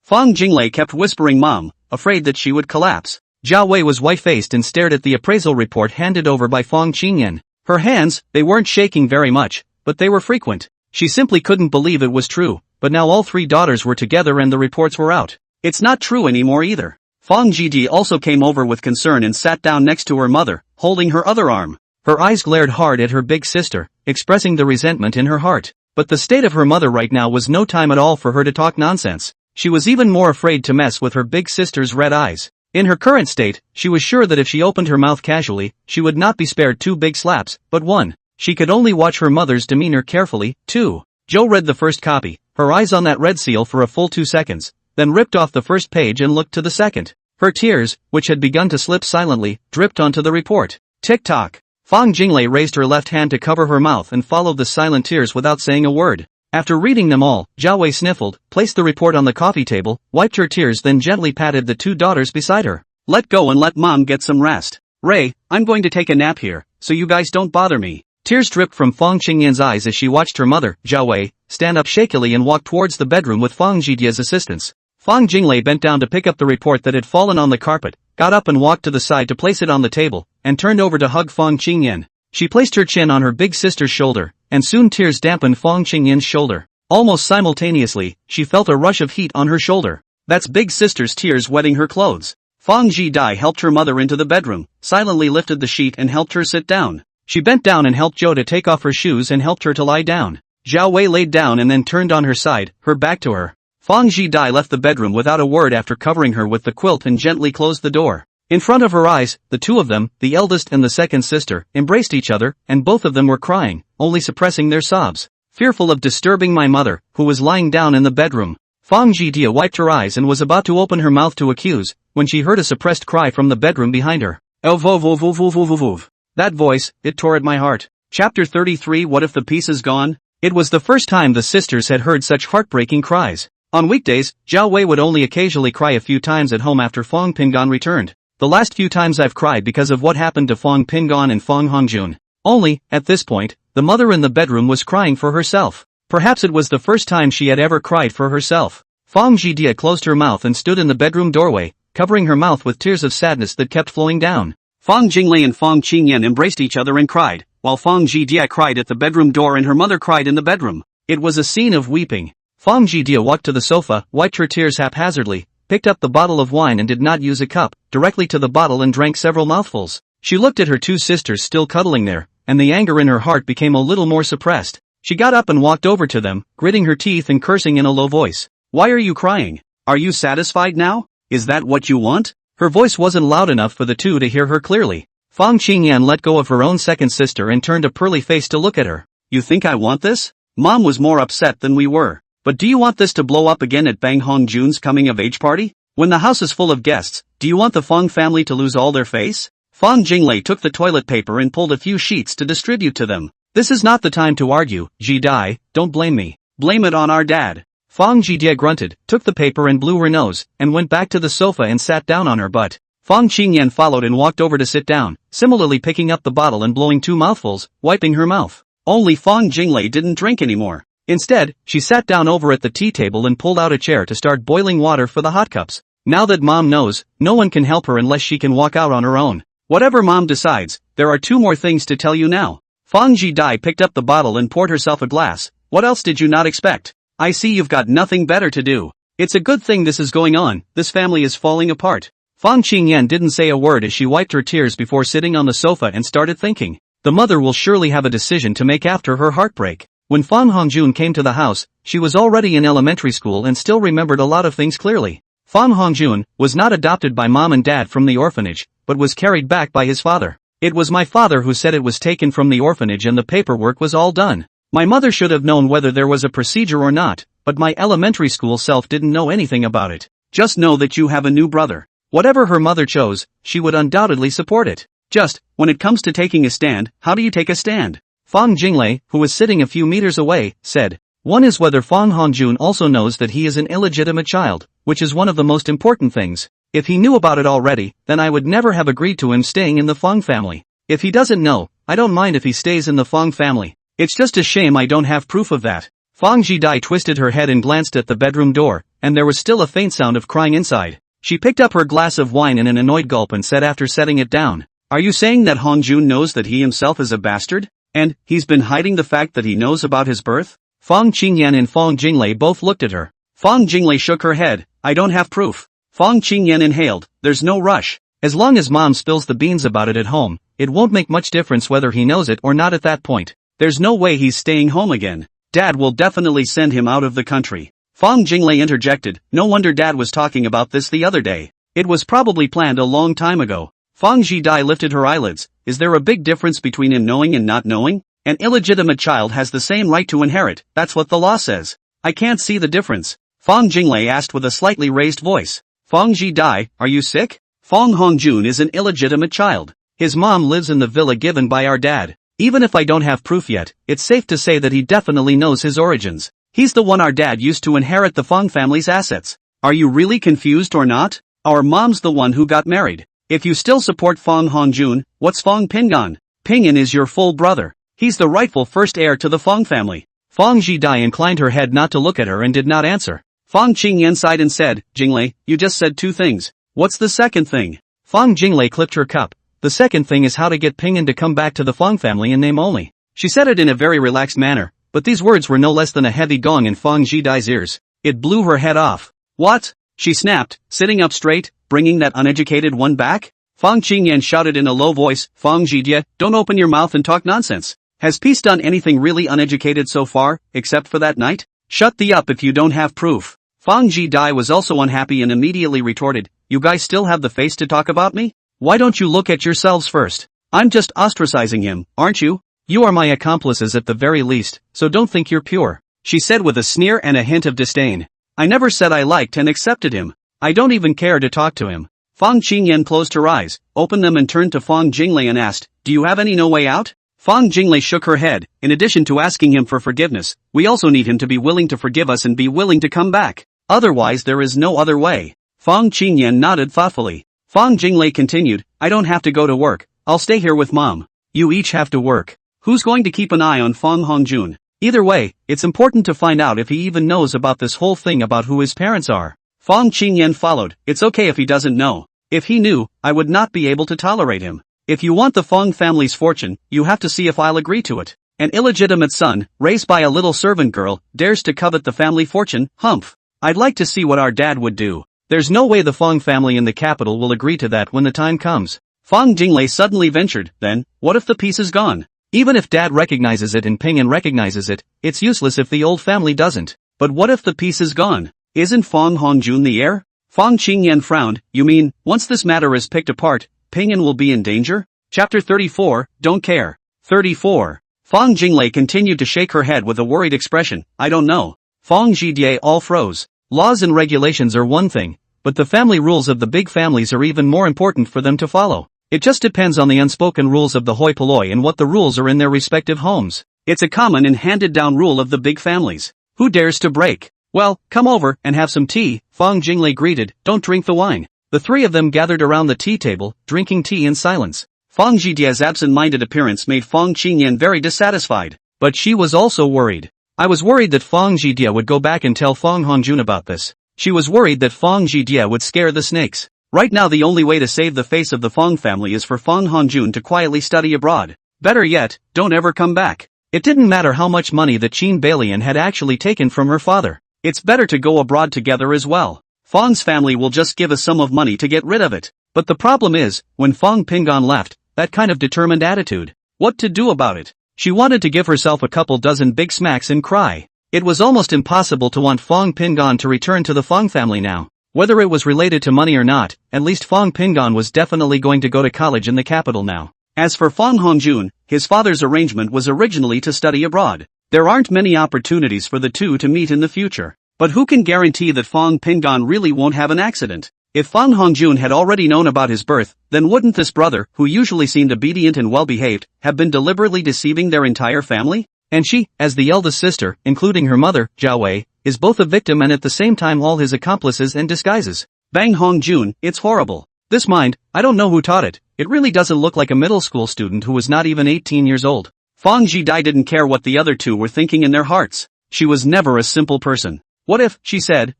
Fang Jinglei kept whispering mom, afraid that she would collapse. Zhao Wei was white-faced and stared at the appraisal report handed over by Fang Qingyan. Her hands, they weren't shaking very much, but they were frequent. She simply couldn't believe it was true, but now all 3 daughters were together and the reports were out. It's not true anymore either. Fang Jidi also came over with concern and sat down next to her mother, holding her other arm. Her eyes glared hard at her big sister, expressing the resentment in her heart. But the state of her mother right now was no time at all for her to talk nonsense. She was even more afraid to mess with her big sister's red eyes. In her current state, she was sure that if she opened her mouth casually, she would not be spared 2 big slaps, but 1. She could only watch her mother's demeanor carefully. 2. Joe read the first copy, her eyes on that red seal for a full 2 seconds, then ripped off the first page and looked to the second. Her tears, which had begun to slip silently, dripped onto the report. Tick-tock. Fang Jinglei raised her left hand to cover her mouth and followed the silent tears without saying a word. After reading them all, Zhao Wei sniffled, placed the report on the coffee table, wiped her tears, then gently patted the 2 daughters beside her. Let go and let mom get some rest. Ray, I'm going to take a nap here, so you guys don't bother me. Tears dripped from Fang Qingyan's eyes as she watched her mother, Zhao Wei, stand up shakily and walk towards the bedroom with Fang Jidia's assistance. Fang Jinglei bent down to pick up the report that had fallen on the carpet, got up and walked to the side to place it on the table, and turned over to hug Fang Qingyan. She placed her chin on her big sister's shoulder, and soon tears dampened Fang Qingyan's shoulder. Almost simultaneously, she felt a rush of heat on her shoulder. That's big sister's tears wetting her clothes. Fang Jidai helped her mother into the bedroom, silently lifted the sheet and helped her sit down. She bent down and helped Zhou to take off her shoes and helped her to lie down. Zhao Wei laid down and then turned on her side, her back to her. Fang Jidai left the bedroom without a word after covering her with the quilt and gently closed the door. In front of her eyes, the 2 of them, the eldest and the second sister, embraced each other, and both of them were crying, only suppressing their sobs. Fearful of disturbing my mother, who was lying down in the bedroom, Fang Jidia wiped her eyes and was about to open her mouth to accuse, when she heard a suppressed cry from the bedroom behind her. Oh vov vov vov vov vov vov. That voice, it tore at my heart. Chapter 33. What if the peace is gone? It was the first time the sisters had heard such heartbreaking cries. On weekdays, Zhao Wei would only occasionally cry a few times at home after Fang Pingon returned. The last few times I've cried because of what happened to Fang Pingon and Fang Hongjun. Only, at this point, the mother in the bedroom was crying for herself. Perhaps it was the first time she had ever cried for herself. Fang Jidia closed her mouth and stood in the bedroom doorway, covering her mouth with tears of sadness that kept flowing down. Fang Jinglei and Fang Qingyan embraced each other and cried, while Fang Jidia cried at the bedroom door and her mother cried in the bedroom. It was a scene of weeping. Fang Jidia walked to the sofa, wiped her tears haphazardly, picked up the bottle of wine and did not use a cup, directly to the bottle and drank several mouthfuls. She looked at her 2 sisters still cuddling there, and the anger in her heart became a little more suppressed. She got up and walked over to them, gritting her teeth and cursing in a low voice. Why are you crying? Are you satisfied now? Is that what you want? Her voice wasn't loud enough for the 2 to hear her clearly. Fang Qingyan let go of her own second sister and turned a pearly face to look at her. You think I want this? Mom was more upset than we were. But do you want this to blow up again at Bang Hongjun's coming-of-age party? When the house is full of guests, do you want the Fang family to lose all their face? Fang Jinglei took the toilet paper and pulled a few sheets to distribute to them. This is not the time to argue, Jidai, don't blame me. Blame it on our dad. Fang Jidia grunted, took the paper and blew her nose, and went back to the sofa and sat down on her butt. Fang Qingyan followed and walked over to sit down, similarly picking up the bottle and blowing 2 mouthfuls, wiping her mouth. Only Fang Jinglei didn't drink anymore. Instead, she sat down over at the tea table and pulled out a chair to start boiling water for the hot cups. Now that mom knows, no one can help her unless she can walk out on her own. Whatever mom decides, there are 2 more things to tell you now. Fang Jidai picked up the bottle and poured herself a glass. What else did you not expect? I see you've got nothing better to do. It's a good thing this is going on, this family is falling apart. Fang Qingyan didn't say a word as she wiped her tears before sitting on the sofa and started thinking. The mother will surely have a decision to make after her heartbreak. When Fang Hongjun came to the house, she was already in elementary school and still remembered a lot of things clearly. Fang Hongjun was not adopted by mom and dad from the orphanage, but was carried back by his father. It was my father who said it was taken from the orphanage and the paperwork was all done. My mother should have known whether there was a procedure or not, but my elementary school self didn't know anything about it. Just know that you have a new brother. Whatever her mother chose, she would undoubtedly support it. Just, when it comes to taking a stand, how do you take a stand? Fang Jinglei, who was sitting a few meters away, said. One is whether Fang Hongjun also knows that he is an illegitimate child, which is one of the most important things. If he knew about it already, then I would never have agreed to him staying in the Fang family. If he doesn't know, I don't mind if he stays in the Fang family. It's just a shame I don't have proof of that. Fang Jidai twisted her head and glanced at the bedroom door, and there was still a faint sound of crying inside. She picked up her glass of wine in an annoyed gulp and said after setting it down. Are you saying that Hongjun knows that he himself is a bastard? And, he's been hiding the fact that he knows about his birth? Fang Qingyan and Fang Jinglei both looked at her. Fang Jinglei shook her head. I don't have proof. Fang Qingyan inhaled. There's no rush. As long as mom spills the beans about it at home, it won't make much difference whether he knows it or not at that point. There's no way he's staying home again. Dad will definitely send him out of the country. Fang Jinglei interjected. No wonder Dad was talking about this the other day. It was probably planned a long time ago. Fang Jidai lifted her eyelids. Is there a big difference between him knowing and not knowing? An illegitimate child has the same right to inherit, that's what the law says. I can't see the difference. Fang Jinglei asked with a slightly raised voice. Fang Jidai, are you sick? Fang Hongjun is an illegitimate child. His mom lives in the villa given by our dad. Even if I don't have proof yet, it's safe to say that he definitely knows his origins. He's the one our dad used to inherit the Fang family's assets. Are you really confused or not? Our mom's the one who got married. If you still support Fang Hongjun, what's Fang Pingan? Pingan is your full brother. He's the rightful first heir to the Fang family. Fang Jidai inclined her head not to look at her and did not answer. Fang Qingyan sighed and said, Jinglei, you just said two things. What's the second thing? Fang Jinglei clipped her cup. The second thing is how to get Pingan to come back to the Fang family in name only. She said it in a very relaxed manner, but these words were no less than a heavy gong in Fang Jidai's ears. It blew her head off. What? She snapped, sitting up straight, bringing that uneducated one back? Fang Qingyan shouted in a low voice, Fang Jidai, don't open your mouth and talk nonsense. Has peace done anything really uneducated so far, except for that night? Shut the up if you don't have proof. Fang Jidai was also unhappy and immediately retorted, you guys still have the face to talk about me? Why don't you look at yourselves first? I'm just ostracizing him, aren't you? You are my accomplices at the very least, so don't think you're pure, she said with a sneer and a hint of disdain. I never said I liked and accepted him. I don't even care to talk to him. Fang Qingyan closed her eyes, opened them and turned to Fang Jinglei and asked, do you have any no way out? Fang Jinglei shook her head. In addition to asking him for forgiveness, we also need him to be willing to forgive us and be willing to come back. Otherwise there is no other way. Fang Qingyan nodded thoughtfully. Fang Jinglei continued, I don't have to go to work, I'll stay here with mom. You each have to work. Who's going to keep an eye on Fang Hongjun? Either way, it's important to find out if he even knows about this whole thing about who his parents are. Fang Qingyan followed, it's okay if he doesn't know. If he knew, I would not be able to tolerate him. If you want the Fang family's fortune, you have to see if I'll agree to it. An illegitimate son, raised by a little servant girl, dares to covet the family fortune, humph. I'd like to see what our dad would do. There's no way the Fang family in the capital will agree to that when the time comes. Fang Jinglei suddenly ventured, then, what if the piece is gone? Even if dad recognizes it and Pingan recognizes it, it's useless if the old family doesn't. But what if the piece is gone? Isn't Fang Hongjun the heir? Fang Qingyan frowned, you mean, once this matter is picked apart, Pingan will be in danger? Chapter 34, Don't Care. 34. Fang Jinglei continued to shake her head with a worried expression, I don't know. Fang Jidai all froze. Laws and regulations are one thing, but the family rules of the big families are even more important for them to follow. It just depends on the unspoken rules of the hoi polloi and what the rules are in their respective homes. It's a common and handed-down rule of the big families. Who dares to break? Well, come over and have some tea, Fang Jinglei greeted, don't drink the wine. The three of them gathered around the tea table, drinking tea in silence. Fang Jidai's absent-minded appearance made Fang Qingyan very dissatisfied. But she was also worried. I was worried that Fang Jidai would go back and tell Fang Hongjun about this. She was worried that Fang Jidai would scare the snakes. Right now the only way to save the face of the Fang family is for Fang Hongjun to quietly study abroad. Better yet, don't ever come back. It didn't matter how much money the Qin Balian had actually taken from her father. It's better to go abroad together as well. Fang's family will just give a sum of money to get rid of it. But the problem is, when Fang Pingan left, that kind of determined attitude. What to do about it? She wanted to give herself a couple dozen big smacks and cry. It was almost impossible to want Fong Pingon to return to the Fong family now. Whether it was related to money or not, at least Fong Pingon was definitely going to go to college in the capital now. As for Fong Hongjun, his father's arrangement was originally to study abroad. There aren't many opportunities for the two to meet in the future. But who can guarantee that Fong Pingon really won't have an accident? If Fong Hongjun had already known about his birth, then wouldn't this brother, who usually seemed obedient and well-behaved, have been deliberately deceiving their entire family? And she, as the eldest sister, including her mother, Zhao Wei, is both a victim and at the same time all his accomplices and disguises. Bang Hongjun, it's horrible. This mind, I don't know who taught it. It really doesn't look like a middle school student who was not even 18 years old. Fong Jidai didn't care what the other two were thinking in their hearts. She was never a simple person. What if, she said,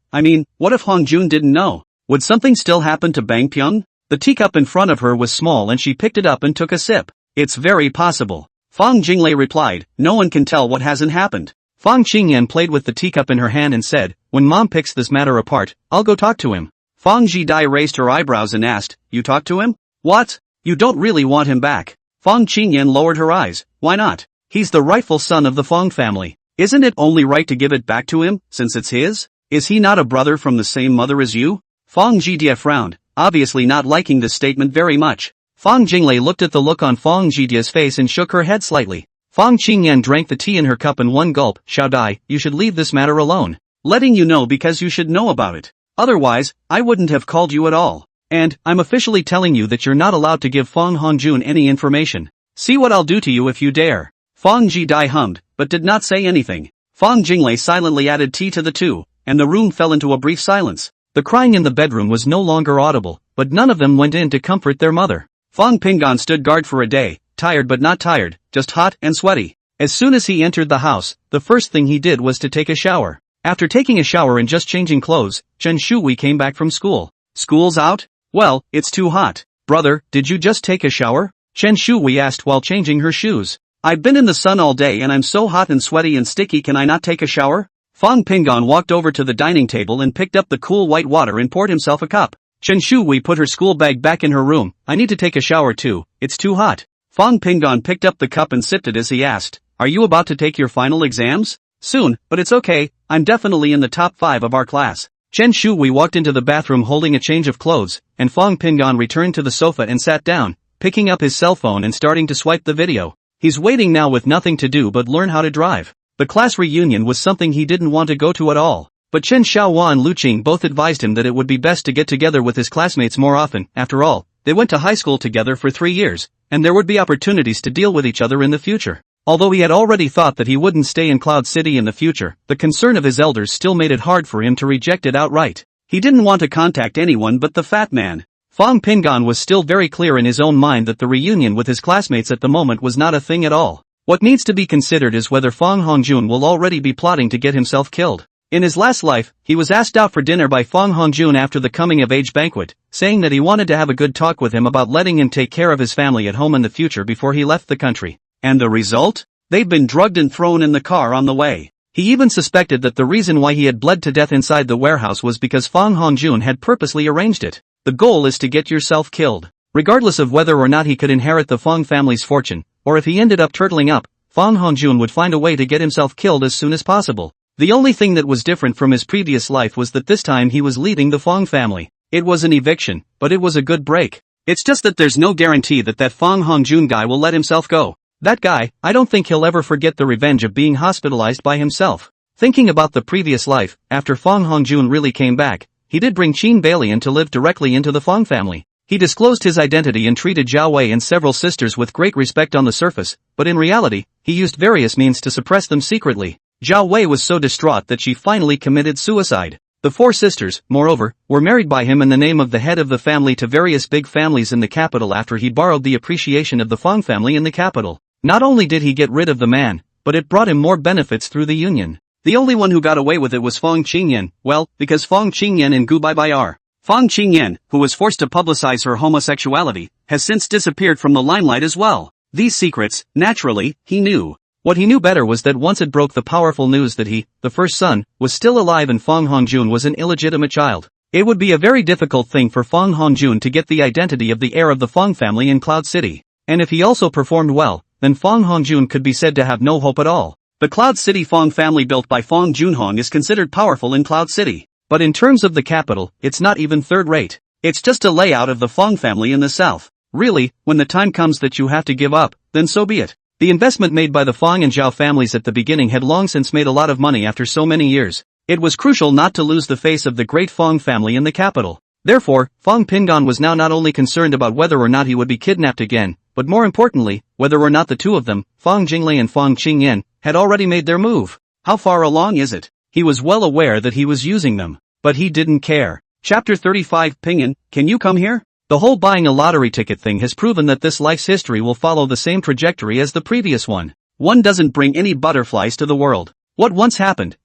what if Hongjun didn't know? Would something still happen to Bang Pyung? The teacup in front of her was small and she picked it up and took a sip. It's very possible. Fong Jinglei replied, no one can tell what hasn't happened. Fong Qingyan played with the teacup in her hand and said, when Mom picks this matter apart, I'll go talk to him. Fong Jidai raised her eyebrows and asked, you talked to him? What? You don't really want him back? Fong Qingyan lowered her eyes, why not? He's the rightful son of the Fong family. Isn't it only right to give it back to him, since it's his? Is he not a brother from the same mother as you? Fong Jidai frowned, obviously not liking this statement very much. Fong Jinglei looked at the look on Fong Jidai's face and shook her head slightly. Fong Qingyan drank the tea in her cup in one gulp. Xiao Dai, you should leave this matter alone. Letting you know because you should know about it. Otherwise, I wouldn't have called you at all. And, I'm officially telling you that you're not allowed to give Fong Hongjun any information. See what I'll do to you if you dare. Fong Jidai hummed, but did not say anything. Fong Jinglei silently added tea to the two, and the room fell into a brief silence. The crying in the bedroom was no longer audible, but none of them went in to comfort their mother. Fong Pingon stood guard for a day, tired but not tired, just hot and sweaty. As soon as he entered the house, the first thing he did was to take a shower. After taking a shower and just changing clothes, Chen Shui came back from school. School's out? Well, it's too hot. Brother, did you just take a shower? Chen Shui asked while changing her shoes. I've been in the sun all day and I'm so hot and sweaty and sticky, can I not take a shower? Fong Pingon walked over to the dining table and picked up the cool white water and poured himself a cup. Chen Shui put her school bag back in her room. I need to take a shower too, it's too hot. Fong Pingon picked up the cup and sipped it as he asked, are you about to take your final exams? Soon, but it's okay, I'm definitely in the top 5 of our class. Chen Shui walked into the bathroom holding a change of clothes, and Fong Pingon returned to the sofa and sat down, picking up his cell phone and starting to swipe the video. He's waiting now with nothing to do but learn how to drive. The class reunion was something he didn't want to go to at all. But Chen Xiaohua and Lu Qing both advised him that it would be best to get together with his classmates more often. After all, they went to high school together for 3 years, and there would be opportunities to deal with each other in the future. Although he had already thought that he wouldn't stay in Cloud City in the future, the concern of his elders still made it hard for him to reject it outright. He didn't want to contact anyone but the fat man. Fong Pingon was still very clear in his own mind that the reunion with his classmates at the moment was not a thing at all. What needs to be considered is whether Fong Hongjun will already be plotting to get himself killed. In his last life, he was asked out for dinner by Fong Hongjun after the coming-of-age banquet, saying that he wanted to have a good talk with him about letting him take care of his family at home in the future before he left the country. And the result? They've been drugged and thrown in the car on the way. He even suspected that the reason why he had bled to death inside the warehouse was because Fong Hongjun had purposely arranged it. The goal is to get yourself killed. Regardless of whether or not he could inherit the Fong family's fortune, or if he ended up turtling up, Fong Hongjun would find a way to get himself killed as soon as possible. The only thing that was different from his previous life was that this time he was leading the Fong family. It was an eviction, but it was a good break. It's just that there's no guarantee that Fong Hongjun guy will let himself go. That guy, I don't think he'll ever forget the revenge of being hospitalized by himself. Thinking about the previous life, after Fong Hongjun really came back, he did bring Qin Bailian to live directly into the Fong family. He disclosed his identity and treated Zhao Wei and several sisters with great respect on the surface, but in reality, he used various means to suppress them secretly. Zhao Wei was so distraught that she finally committed suicide. The 4 sisters, moreover, were married by him in the name of the head of the family to various big families in the capital after he borrowed the appreciation of the Fong family in the capital. Not only did he get rid of the man, but it brought him more benefits through the union. The only one who got away with it was Fong Qingyan, well, because Fong Qingyan and Gu Baibai are. Fong Qingyan, who was forced to publicize her homosexuality, has since disappeared from the limelight as well. These secrets, naturally, he knew. What he knew better was that once it broke the powerful news that he, the first son, was still alive and Fong Hongjun was an illegitimate child, it would be a very difficult thing for Fong Hongjun to get the identity of the heir of the Fong family in Cloud City. And if he also performed well, then Fong Hongjun could be said to have no hope at all. The Cloud City Fong family built by Fong Junhong is considered powerful in Cloud City. But in terms of the capital, it's not even third-rate. It's just a layout of the Fong family in the south. Really, when the time comes that you have to give up, then so be it. The investment made by the Fong and Zhao families at the beginning had long since made a lot of money after so many years. It was crucial not to lose the face of the great Fong family in the capital. Therefore, Fong Pingon was now not only concerned about whether or not he would be kidnapped again, but more importantly, whether or not the two of them, Fong Jinglei and Fong Qingyan, had already made their move. How far along is it? He was well aware that he was using them, but he didn't care. Chapter 35 Pingon, can you come here? The whole buying a lottery ticket thing has proven that this life's history will follow the same trajectory as the previous one. One doesn't bring any butterflies to the world. What once happened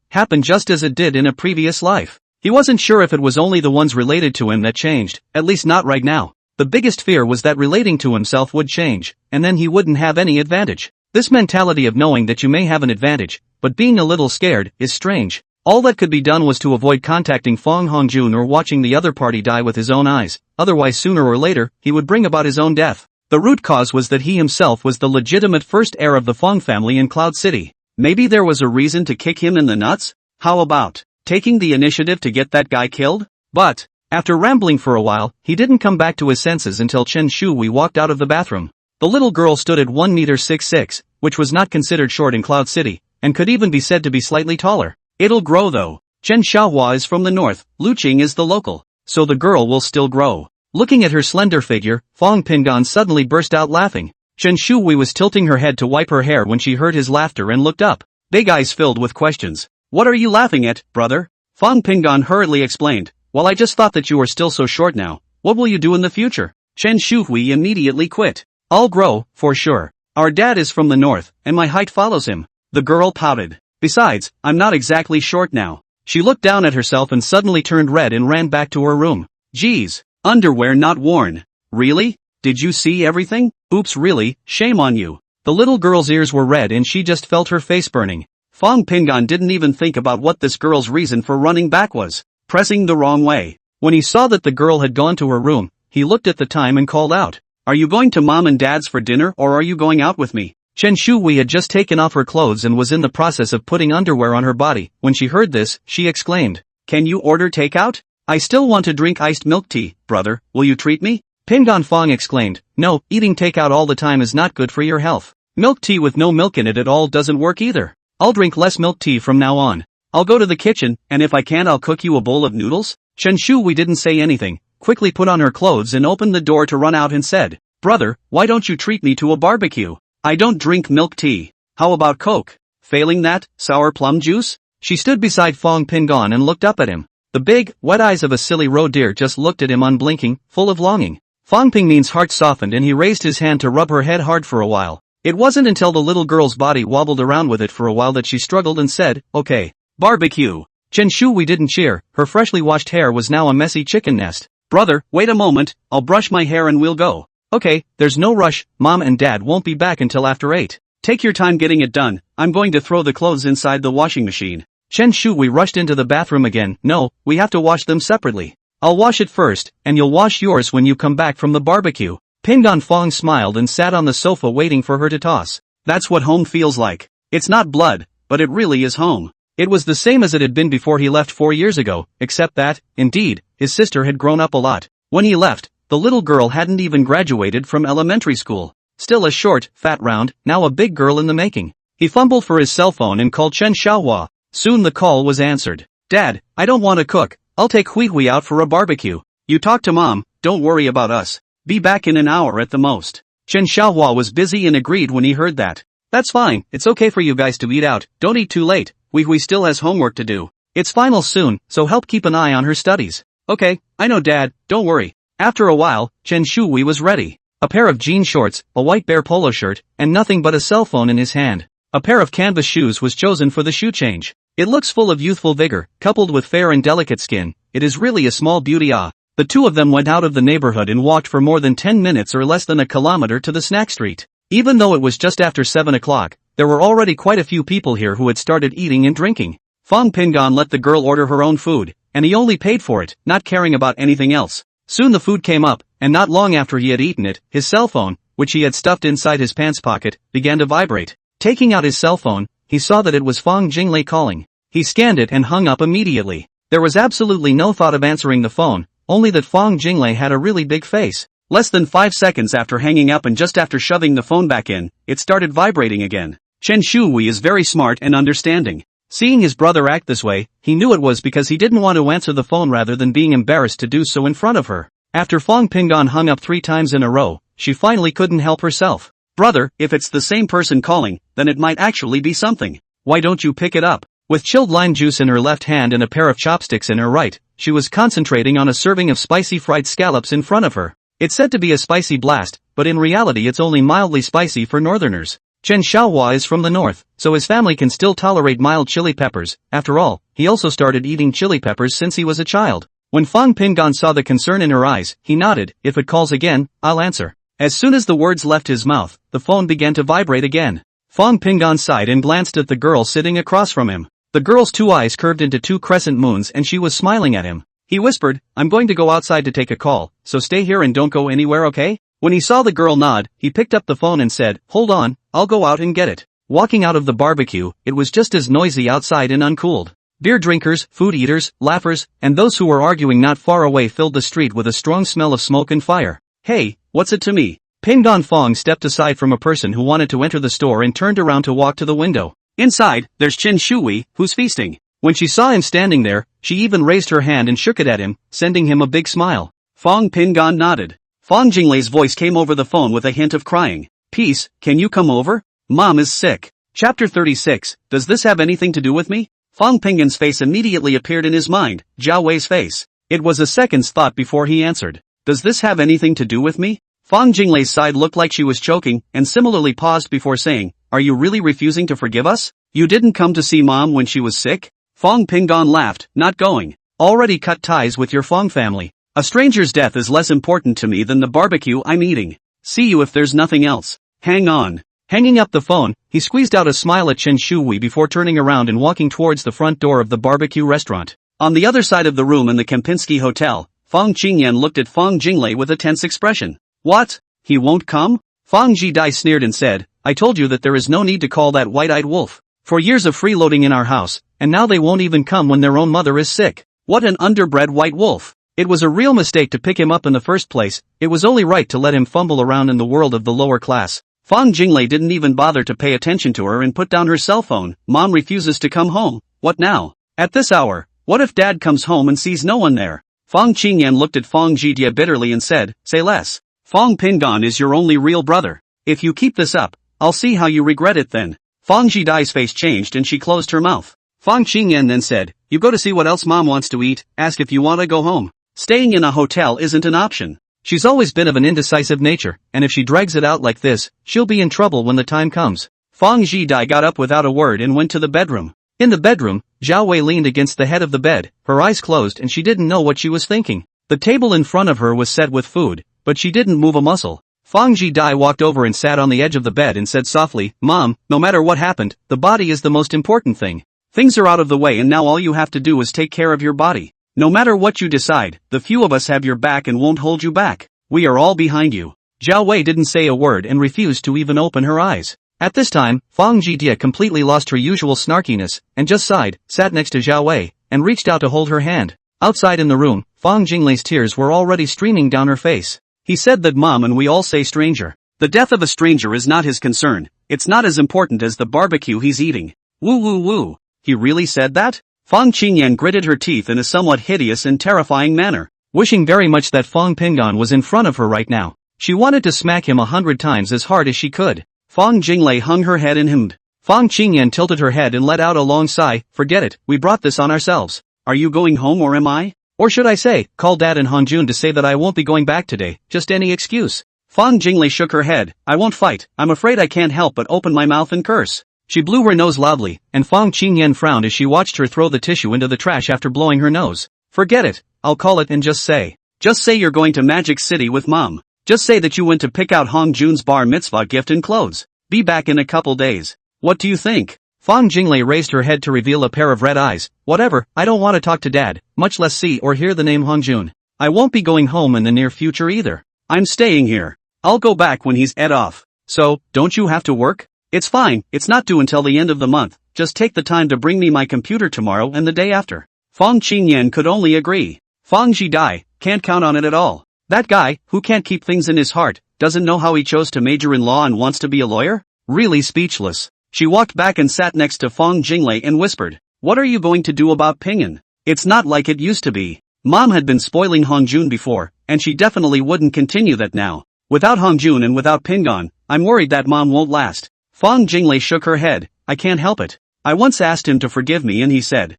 just as it did in a previous life. He wasn't sure if it was only the ones related to him that changed, at least not right now. The biggest fear was that relating to himself would change, and then he wouldn't have any advantage. This mentality of knowing that you may have an advantage, but being a little scared, is strange. All that could be done was to avoid contacting Fong Hongjun or watching the other party die with his own eyes, otherwise sooner or later, he would bring about his own death. The root cause was that he himself was the legitimate first heir of the Fong family in Cloud City. Maybe there was a reason to kick him in the nuts? How about taking the initiative to get that guy killed? But, after rambling for a while, he didn't come back to his senses until Chen Shui walked out of the bathroom. The little girl stood at 1 meter 6'6", which was not considered short in Cloud City, and could even be said to be slightly taller. It'll grow though. Chen Xiaohua is from the north, Lu Qing is the local, so the girl will still grow. Looking at her slender figure, Fong Pingon suddenly burst out laughing. Chen Shui was tilting her head to wipe her hair when she heard his laughter and looked up, big eyes filled with questions. What are you laughing at, brother? Fong Pingon hurriedly explained. Well, I just thought that you are still so short now. What will you do in the future? Chen Shui immediately quit. I'll grow, for sure. Our dad is from the north, and my height follows him. The girl pouted. Besides, I'm not exactly short now. She looked down at herself and suddenly turned red and ran back to her room. Geez, underwear not worn. Really? Did you see everything? Oops, really, shame on you. The little girl's ears were red and she just felt her face burning. Fong Pingon didn't even think about what this girl's reason for running back was. Pressing the wrong way. When he saw that the girl had gone to her room, he looked at the time and called out. Are you going to mom and dad's for dinner or are you going out with me? Chen Shui had just taken off her clothes and was in the process of putting underwear on her body. When she heard this, she exclaimed. Can you order takeout? I still want to drink iced milk tea, brother, will you treat me? Pingon Fong exclaimed. No, eating takeout all the time is not good for your health. Milk tea with no milk in it at all doesn't work either. I'll drink less milk tea from now on. I'll go to the kitchen, and if I can I'll cook you a bowl of noodles? Chen Shui didn't say anything, quickly put on her clothes and opened the door to run out and said, Brother, why don't you treat me to a barbecue? I don't drink milk tea. How about Coke? Failing that, sour plum juice? She stood beside Fong Pingon and looked up at him. The big, wet eyes of a silly roe deer just looked at him unblinking, full of longing. Fong Pingmin's heart softened and he raised his hand to rub her head hard for a while. It wasn't until the little girl's body wobbled around with it for a while that she struggled and said, okay. Barbecue. Chen Shui didn't cheer, her freshly washed hair was now a messy chicken nest. Brother, wait a moment, I'll brush my hair and we'll go. Okay, there's no rush, Mom and Dad won't be back until after 8. Take your time getting it done, I'm going to throw the clothes inside the washing machine. Chen Shui rushed into the bathroom again. No, we have to wash them separately. I'll wash it first, and you'll wash yours when you come back from the barbecue. Pingon Fong smiled and sat on the sofa waiting for her to toss. That's what home feels like. It's not blood, but it really is home. It was the same as it had been before he left 4 years ago, except that, indeed, his sister had grown up a lot. When he left, the little girl hadn't even graduated from elementary school. Still a short, fat round, now a big girl in the making. He fumbled for his cell phone and called Chen Xiaohua. Soon the call was answered. Dad, I don't want to cook. I'll take Hui Hui out for a barbecue. You talk to Mom, don't worry about us. Be back in an hour at the most. Chen Xiaohua was busy and agreed when he heard that. That's fine, it's okay for you guys to eat out, don't eat too late. Hui Hui still has homework to do. It's finals soon, so help keep an eye on her studies. Okay, I know Dad, don't worry. After a while, Chen Shui was ready. A pair of jean shorts, a white bear polo shirt, and nothing but a cell phone in his hand. A pair of canvas shoes was chosen for the shoe change. It looks full of youthful vigor, coupled with fair and delicate skin. It is really a small beauty. The two of them went out of the neighborhood and walked for more than 10 minutes or less than a kilometer to the snack street. Even though it was just after 7 o'clock, there were already quite a few people here who had started eating and drinking. Fong Pingon let the girl order her own food, and he only paid for it, not caring about anything else. Soon the food came up, and not long after he had eaten it, his cell phone, which he had stuffed inside his pants pocket, began to vibrate. Taking out his cell phone, he saw that it was Fong Jinglei calling. He scanned it and hung up immediately. There was absolutely no thought of answering the phone, only that Fong Jinglei had a really big face. Less than 5 seconds after hanging up and just after shoving the phone back in, it started vibrating again. Chen Shui is very smart and understanding. Seeing his brother act this way, he knew it was because he didn't want to answer the phone rather than being embarrassed to do so in front of her. After Fong Pingon hung up 3 times in a row, she finally couldn't help herself. Brother, if it's the same person calling, then it might actually be something. Why don't you pick it up? With chilled lime juice in her left hand and a pair of chopsticks in her right, she was concentrating on a serving of spicy fried scallops in front of her. It's said to be a spicy blast, but in reality it's only mildly spicy for northerners. Chen Xiaohua is from the north, so his family can still tolerate mild chili peppers. After all, he also started eating chili peppers since he was a child. When Fong Pingon saw the concern in her eyes, he nodded. If it calls again, I'll answer. As soon as the words left his mouth, the phone began to vibrate again. Fong Pingon sighed and glanced at the girl sitting across from him. The girl's 2 eyes curved into 2 crescent moons and she was smiling at him. He whispered, I'm going to go outside to take a call, so stay here and don't go anywhere, okay? When he saw the girl nod, he picked up the phone and said, hold on, I'll go out and get it. Walking out of the barbecue, it was just as noisy outside and uncooled. Beer drinkers, food eaters, laughers, and those who were arguing not far away filled the street with a strong smell of smoke and fire. Hey, what's it to me? Pingon Fong stepped aside from a person who wanted to enter the store and turned around to walk to the window. Inside, there's Chen Shui, who's feasting. When she saw him standing there, she even raised her hand and shook it at him, sending him a big smile. Fong Pingon nodded. Fong Jinglei's voice came over the phone with a hint of crying. Peace, can you come over? Mom is sick. Chapter 36, does this have anything to do with me? Fong Pingon's face immediately appeared in his mind, Zhao Wei's face. It was a second's thought before he answered. Does this have anything to do with me? Fong Jinglei's side looked like she was choking, and similarly paused before saying, are you really refusing to forgive us? You didn't come to see Mom when she was sick? Fong Pingon laughed, not going. Already cut ties with your Fong family. A stranger's death is less important to me than the barbecue I'm eating. See you if there's nothing else. Hang on. Hanging up the phone, he squeezed out a smile at Chen Shui before turning around and walking towards the front door of the barbecue restaurant. On the other side of the room in the Kempinski Hotel, Fong Qingyan looked at Fong Jinglei with a tense expression. What? He won't come? Fong Jidai sneered and said, I told you that there is no need to call that white-eyed wolf. For years of freeloading in our house, and now they won't even come when their own mother is sick. What an underbred white wolf. It was a real mistake to pick him up in the first place. It was only right to let him fumble around in the world of the lower class. Fong Jinglei didn't even bother to pay attention to her and put down her cell phone. Mom refuses to come home. What now? At this hour? What if Dad comes home and sees no one there? Fong Qingyan looked at Fong Jidai bitterly and said, say less. Fong Pingon is your only real brother. If you keep this up, I'll see how you regret it then. Fong Jidai's face changed and she closed her mouth. Fong Qingyan then said, you go to see what else Mom wants to eat, ask if you want to go home. Staying in a hotel isn't an option. She's always been of an indecisive nature, and if she drags it out like this, she'll be in trouble when the time comes. Fong Jidai got up without a word and went to the bedroom. In the bedroom, Zhao Wei leaned against the head of the bed, her eyes closed and she didn't know what she was thinking. The table in front of her was set with food, but she didn't move a muscle. Fong Jidai walked over and sat on the edge of the bed and said softly, Mom, no matter what happened, the body is the most important thing. Things are out of the way and now all you have to do is take care of your body. No matter what you decide, the few of us have your back and won't hold you back. We are all behind you. Zhao Wei didn't say a word and refused to even open her eyes. At this time, Fong Jidai completely lost her usual snarkiness, and just sighed, sat next to Zhao Wei, and reached out to hold her hand. Outside in the room, Fong Jinglei's tears were already streaming down her face. He said that Mom and we all say stranger. The death of a stranger is not his concern. It's not as important as the barbecue he's eating. Woo woo woo. He really said that? Fong Qingyan gritted her teeth in a somewhat hideous and terrifying manner, wishing very much that Fong Pingon was in front of her right now. She wanted to smack him 100 times as hard as she could. Fong Jinglei hung her head and hemmed. Fong Qingyan tilted her head and let out a long sigh. Forget it, we brought this on ourselves. Are you going home or am I? Or should I say, call Dad and Hanjun to say that I won't be going back today, just any excuse. Fong Jinglei shook her head. I won't fight, I'm afraid I can't help but open my mouth and curse. She blew her nose loudly, and Fong Qingyan frowned as she watched her throw the tissue into the trash after blowing her nose. Forget it, I'll call it and just say you're going to Magic City with Mom. Just say that you went to pick out Hangjun's bar mitzvah gift and clothes. Be back in a couple days. What do you think? Fong Jinglei raised her head to reveal a pair of red eyes. Whatever, I don't want to talk to Dad, much less see or hear the name Hangjun. I won't be going home in the near future either. I'm staying here. I'll go back when he's off. So, don't you have to work? It's fine, it's not due until the end of the month, just take the time to bring me my computer tomorrow and the day after. Fang Qingyan could only agree. Fang Jidai, can't count on it at all. That guy, who can't keep things in his heart, doesn't know how he chose to major in law and wants to be a lawyer? Really speechless. She walked back and sat next to Fang Jinglei and whispered, "What are you going to do about Pingan? It's not like it used to be." Mom had been spoiling Hongjun before, and she definitely wouldn't continue that now. Without Hongjun and without Pingan, I'm worried that Mom won't last. Fang Jinglei shook her head. "I can't help it. I once asked him to forgive me and he said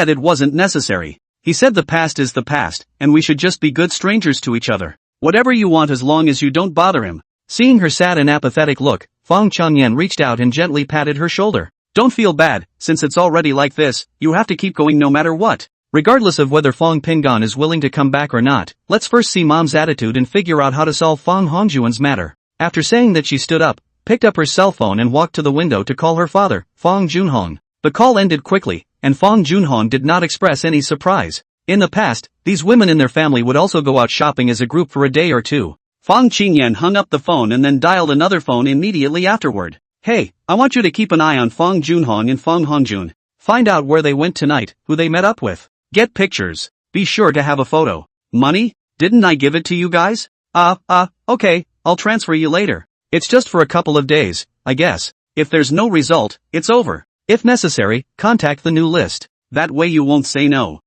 it wasn't necessary. He said the past is the past, and we should just be good strangers to each other. Whatever you want as long as you don't bother him." Seeing her sad and apathetic look, Fang Changyan reached out and gently patted her shoulder. "Don't feel bad, since it's already like this, you have to keep going no matter what. Regardless of whether Fang Pingan is willing to come back or not, let's first see Mom's attitude and figure out how to solve Fang Hongjuan's matter." After saying that, she stood up, picked up her cell phone and walked to the window to call her father, Fang Junhong. The call ended quickly, and Fang Junhong did not express any surprise. In the past, these women in their family would also go out shopping as a group for a day or two. Fang Qingyan hung up the phone and then dialed another phone immediately afterward. "Hey, I want you to keep an eye on Fang Junhong and Fang Hongjun. Find out where they went tonight, who they met up with. Get pictures. Be sure to have a photo. Money? Didn't I give it to you guys? Okay, I'll transfer you later. It's just for a couple of days, I guess. If there's no result, it's over. If necessary, contact the new list. That way you won't say no.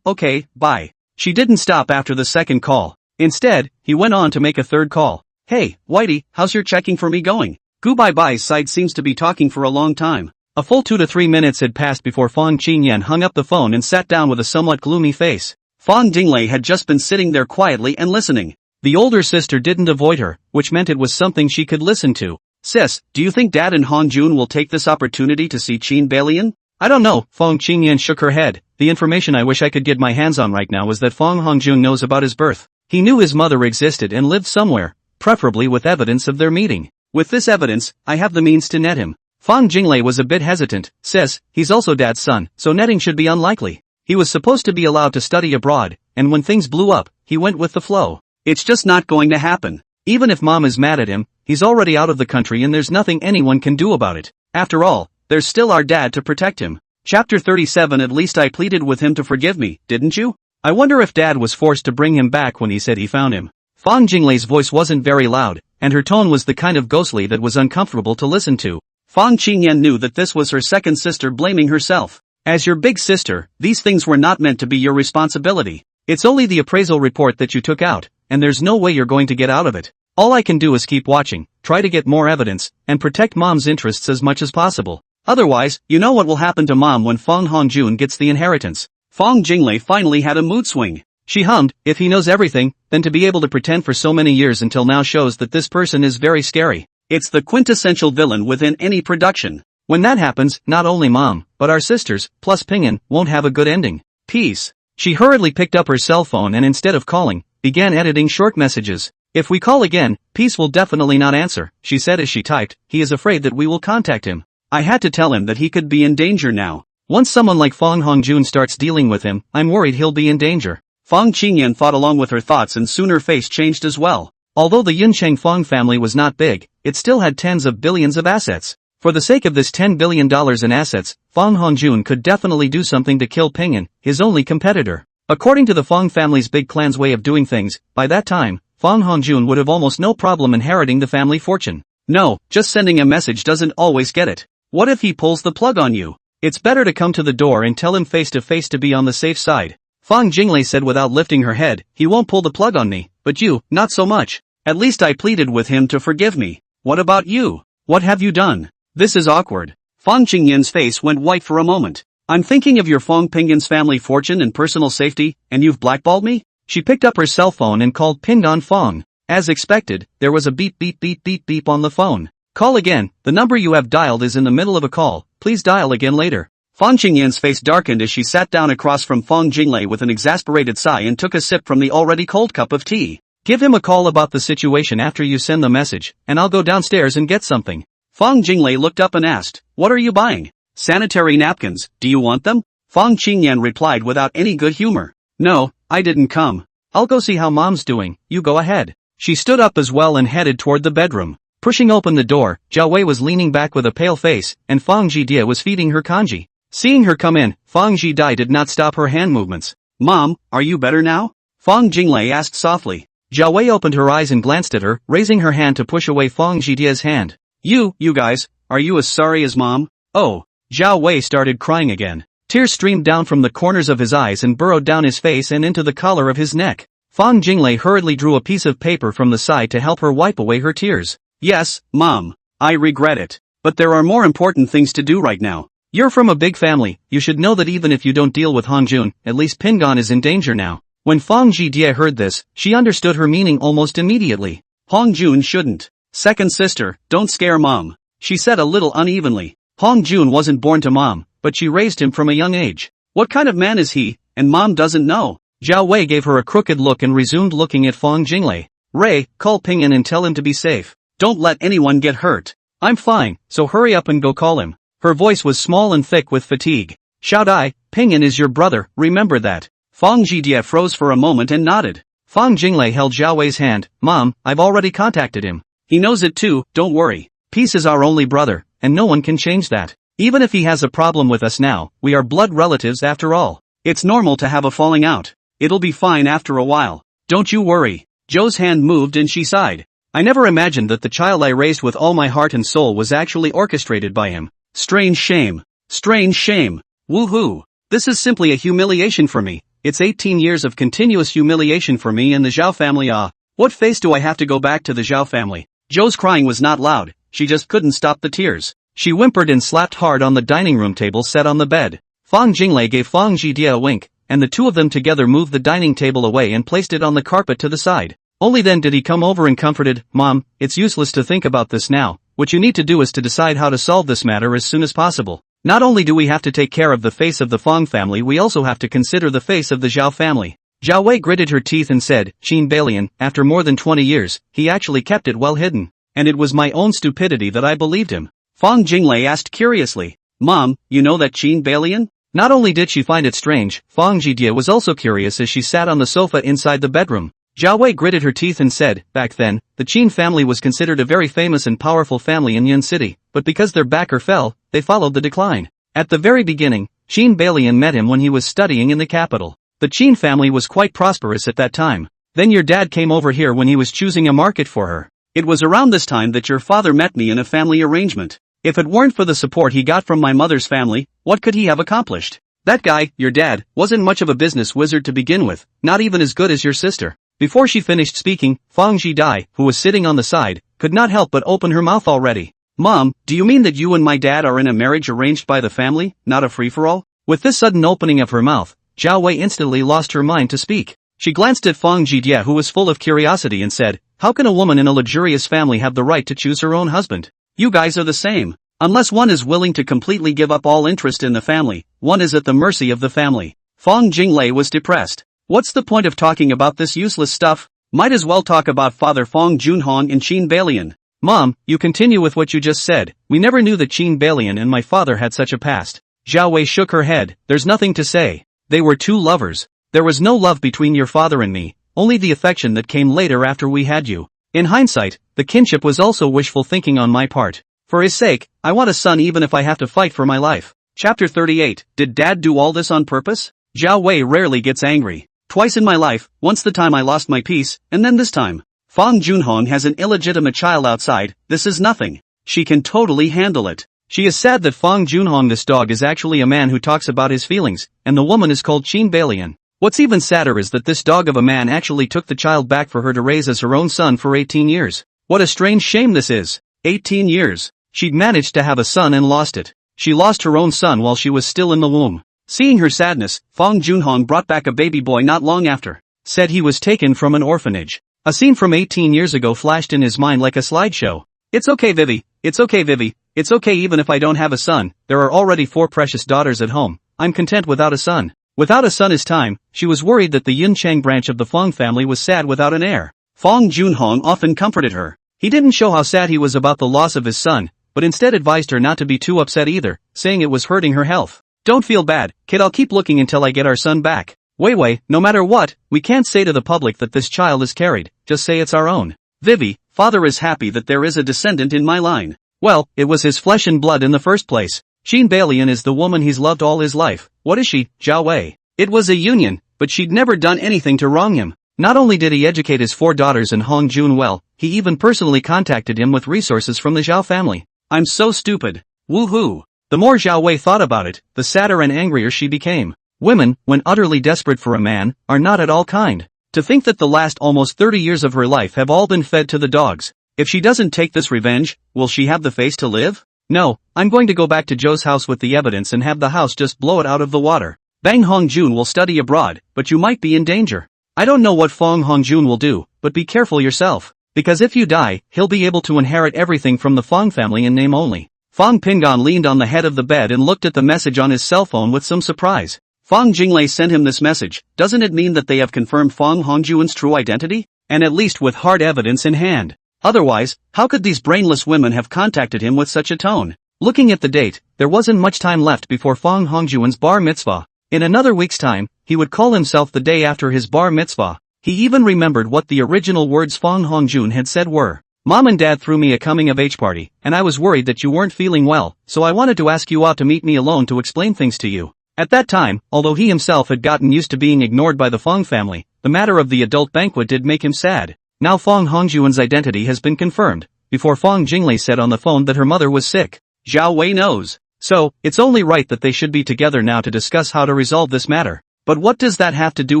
Okay, bye." She didn't stop after the second call. Instead, he went on to make a third call. "Hey, Whitey, how's your checking for me going?" Goodbye's side seems to be talking for a long time. A full 2 to 3 minutes had passed before Fang Qingyan hung up the phone and sat down with a somewhat gloomy face. Fang Jinglei had just been sitting there quietly and listening. The older sister didn't avoid her, which meant it was something she could listen to. "Sis, do you think Dad and Hongjun will take this opportunity to see Qin Balian?" "I don't know." Fang Qingyan shook her head. "The information I wish I could get my hands on right now is that Fang Hongjun knows about his birth. He knew his mother existed and lived somewhere, preferably with evidence of their meeting. With this evidence, I have the means to net him." Fang Jinglei was a bit hesitant. "Sis, he's also Dad's son, so netting should be unlikely. He was supposed to be allowed to study abroad, and when things blew up, he went with the flow. It's just not going to happen. Even if Mom is mad at him, he's already out of the country and there's nothing anyone can do about it. After all, there's still our dad to protect him." Chapter 37. At least I pleaded with him to forgive me, didn't you? I wonder if Dad was forced to bring him back when he said he found him. Fang Jinglei's voice wasn't very loud, and her tone was the kind of ghostly that was uncomfortable to listen to. Fang Qingyan knew that this was her second sister blaming herself. As your big sister, these things were not meant to be your responsibility. It's only the appraisal report that you took out, and there's no way you're going to get out of it. All I can do is keep watching, try to get more evidence, and protect Mom's interests as much as possible. Otherwise, you know what will happen to Mom when Fang Hongjun gets the inheritance." Fang Jinglei finally had a mood swing. She hummed, "If he knows everything, then to be able to pretend for so many years until now shows that this person is very scary. It's the quintessential villain within any production. When that happens, not only Mom, but our sisters, plus Pingan, won't have a good ending. Peace." She hurriedly picked up her cell phone and instead of calling, began editing short messages. "If we call again, Peace will definitely not answer," she said as she typed. "He is afraid that we will contact him. I had to tell him that he could be in danger now. Once someone like Fang Hongjun starts dealing with him, I'm worried he'll be in danger." Fang Qingyan thought along with her thoughts and soon her face changed as well. Although the Yuncheng Fang family was not big, it still had tens of billions of assets. For the sake of this $10 billion in assets, Fang Hongjun could definitely do something to kill Pingan, his only competitor. According to the Fang family's big clan's way of doing things, by that time, Fang Hongjun would have almost no problem inheriting the family fortune. No, just sending a message doesn't always get it. What if he pulls the plug on you? It's better to come to the door and tell him face to face to be on the safe side. Fang Jinglei said without lifting her head. "He won't pull the plug on me, but you, not so much. At least I pleaded with him to forgive me. What about you? What have you done? This is awkward." Fang Qingyan's face went white for a moment. "I'm thinking of your Fang Pingan's family fortune and personal safety, and you've blackballed me?" She picked up her cell phone and called Pingan Fang. As expected, there was a beep beep beep beep beep on the phone. "Call again, the number you have dialed is in the middle of a call, please dial again later." Fang Qingyan's face darkened as she sat down across from Fang Jinglei with an exasperated sigh and took a sip from the already cold cup of tea. "Give him a call about the situation after you send the message, and I'll go downstairs and get something." Fang Jinglei looked up and asked, "What are you buying?" "Sanitary napkins, do you want them?" Fang Qingyan replied without any good humor. "No, I didn't come. I'll go see how Mom's doing, you go ahead." She stood up as well and headed toward the bedroom. Pushing open the door, Zhao Wei was leaning back with a pale face, and Fang Jidie was feeding her kanji. Seeing her come in, Fang Jidie did not stop her hand movements. Mom, are you better now? Fang Jinglei asked softly. Zhao Wei opened her eyes and glanced at her, raising her hand to push away Fang Jidie's hand. You guys, are you as sorry as Mom? Oh. Zhao Wei started crying again. Tears streamed down from the corners of his eyes and burrowed down his face and into the collar of his neck. Fang Jinglei hurriedly drew a piece of paper from the side to help her wipe away her tears. Yes, Mom. I regret it. But there are more important things to do right now. You're from a big family, you should know that even if you don't deal with Hongjun, at least Pingon is in danger now. When Fang Jidie heard this, she understood her meaning almost immediately. Hongjun shouldn't. Second sister, don't scare Mom. She said a little unevenly. Hongjun wasn't born to Mom, but she raised him from a young age. What kind of man is he, and Mom doesn't know? Zhao Wei gave her a crooked look and resumed looking at Fang Jinglei. Ray, call Pingon and tell him to be safe. Don't let anyone get hurt. I'm fine, so hurry up and go call him. Her voice was small and thick with fatigue. Shout I, Pingon is your brother, remember that. Fang Jidie froze for a moment and nodded. Fang Jinglei held Zhao Wei's hand. Mom, I've already contacted him. He knows it too, don't worry. Peace is our only brother, and no one can change that. Even if he has a problem with us now, we are blood relatives after all. It's normal to have a falling out. It'll be fine after a while. Don't you worry. Zhou's hand moved and she sighed. I never imagined that the child I raised with all my heart and soul was actually orchestrated by him. Strange shame. Strange shame. Woohoo. This is simply a humiliation for me. It's 18 years of continuous humiliation for me and the Zhao family. What face do I have to go back to the Zhao family? Zhou's crying was not loud, she just couldn't stop the tears. She whimpered and slapped hard on the dining room table set on the bed. Fang Jinglei gave Fang Jidie a wink, and the two of them together moved the dining table away and placed it on the carpet to the side. Only then did he come over and comforted, Mom, it's useless to think about this now, what you need to do is to decide how to solve this matter as soon as possible. Not only do we have to take care of the face of the Fang family, we also have to consider the face of the Zhao family. Zhao Wei gritted her teeth and said, Qin Balian, after more than 20 years, he actually kept it well hidden. And it was my own stupidity that I believed him. Fang Jinglei asked curiously, Mom, you know that Qin Balian? Not only did she find it strange, Fang Jidie was also curious as she sat on the sofa inside the bedroom. Zhao Wei gritted her teeth and said, back then, the Qin family was considered a very famous and powerful family in Yun City, but because their backer fell, they followed the decline. At the very beginning, Qin Balian met him when he was studying in the capital. The Qin family was quite prosperous at that time. Then your dad came over here when he was choosing a market for her. It was around this time that your father met me in a family arrangement. If it weren't for the support he got from my mother's family, what could he have accomplished? That guy, your dad, wasn't much of a business wizard to begin with, not even as good as your sister. Before she finished speaking, Fang Jidie, who was sitting on the side, could not help but open her mouth already. Mom, do you mean that you and my dad are in a marriage arranged by the family, not a free-for-all? With this sudden opening of her mouth, Zhao Wei instantly lost her mind to speak. She glanced at Fang Jidie, who was full of curiosity, and said, how can a woman in a luxurious family have the right to choose her own husband? You guys are the same. Unless one is willing to completely give up all interest in the family, one is at the mercy of the family. Fang Jinglei was depressed. What's the point of talking about this useless stuff? Might as well talk about Father Fang Junhong and Qin Balian. Mom, you continue with what you just said. We never knew that Qin Balian and my father had such a past. Zhao Wei shook her head. There's nothing to say. They were two lovers. There was no love between your father and me, only the affection that came later after we had you. In hindsight, the kinship was also wishful thinking on my part. For his sake, I want a son even if I have to fight for my life. Chapter 38. Did Dad do all this on purpose? Zhao Wei rarely gets angry. Twice in my life, once the time I lost my peace, and then this time. Fang Junhong has an illegitimate child outside, this is nothing. She can totally handle it. She is sad that Fang Junhong, this dog, is actually a man who talks about his feelings, and the woman is called Qin Balian. What's even sadder is that this dog of a man actually took the child back for her to raise as her own son for 18 years. What a strange shame this is. 18 years. She'd managed to have a son and lost it. She lost her own son while she was still in the womb. Seeing her sadness, Fang Junhong brought back a baby boy not long after. Said he was taken from an orphanage. A scene from 18 years ago flashed in his mind like a slideshow. It's okay, Vivi. It's okay, Vivi. It's okay even if I don't have a son. There are already 4 precious daughters at home. I'm content without a son. Without a son is time. She was worried that the Yunchang branch of the Fang family was sad without an heir. Fang Junhong often comforted her. He didn't show how sad he was about the loss of his son, but instead advised her not to be too upset either, saying it was hurting her health. Don't feel bad, kid, I'll keep looking until I get our son back. Wei, no matter what, we can't say to the public that this child is carried, just say it's our own. Vivi, father is happy that there is a descendant in my line. Well, it was his flesh and blood in the first place. Jean Balian is the woman he's loved all his life. What is she, Zhao Wei? It was a union, but she'd never done anything to wrong him. Not only did he educate his 4 daughters and Hong Jun well, he even personally contacted him with resources from the Zhao family. I'm so stupid. Woohoo. The more Zhao Wei thought about it, the sadder and angrier she became. Women, when utterly desperate for a man, are not at all kind. To think that the last almost 30 years of her life have all been fed to the dogs. If she doesn't take this revenge, will she have the face to live? No, I'm going to go back to Zhou's house with the evidence and have the house just blow it out of the water. Bang Hongjun will study abroad, but you might be in danger. I don't know what Fong Hongjun will do, but be careful yourself. Because if you die, he'll be able to inherit everything from the Fong family in name only. Fong Pingon leaned on the head of the bed and looked at the message on his cell phone with some surprise. Fong Jinglei sent him this message. Doesn't it mean that they have confirmed Fong Hongjun's true identity? And at least with hard evidence in hand. Otherwise, how could these brainless women have contacted him with such a tone? Looking at the date, there wasn't much time left before Fong Hongjun's bar mitzvah. In another week's time, he would call himself the day after his bar mitzvah. He even remembered what the original words Fong Hongjun had said were. Mom and Dad threw me a coming-of-age party, and I was worried that you weren't feeling well, so I wanted to ask you out to meet me alone to explain things to you. At that time, although he himself had gotten used to being ignored by the Fong family, the matter of the adult banquet did make him sad. Now Fong Hongjun's identity has been confirmed, before Fong Jinglei said on the phone that her mother was sick. Zhao Wei knows. So, it's only right that they should be together now to discuss how to resolve this matter. But what does that have to do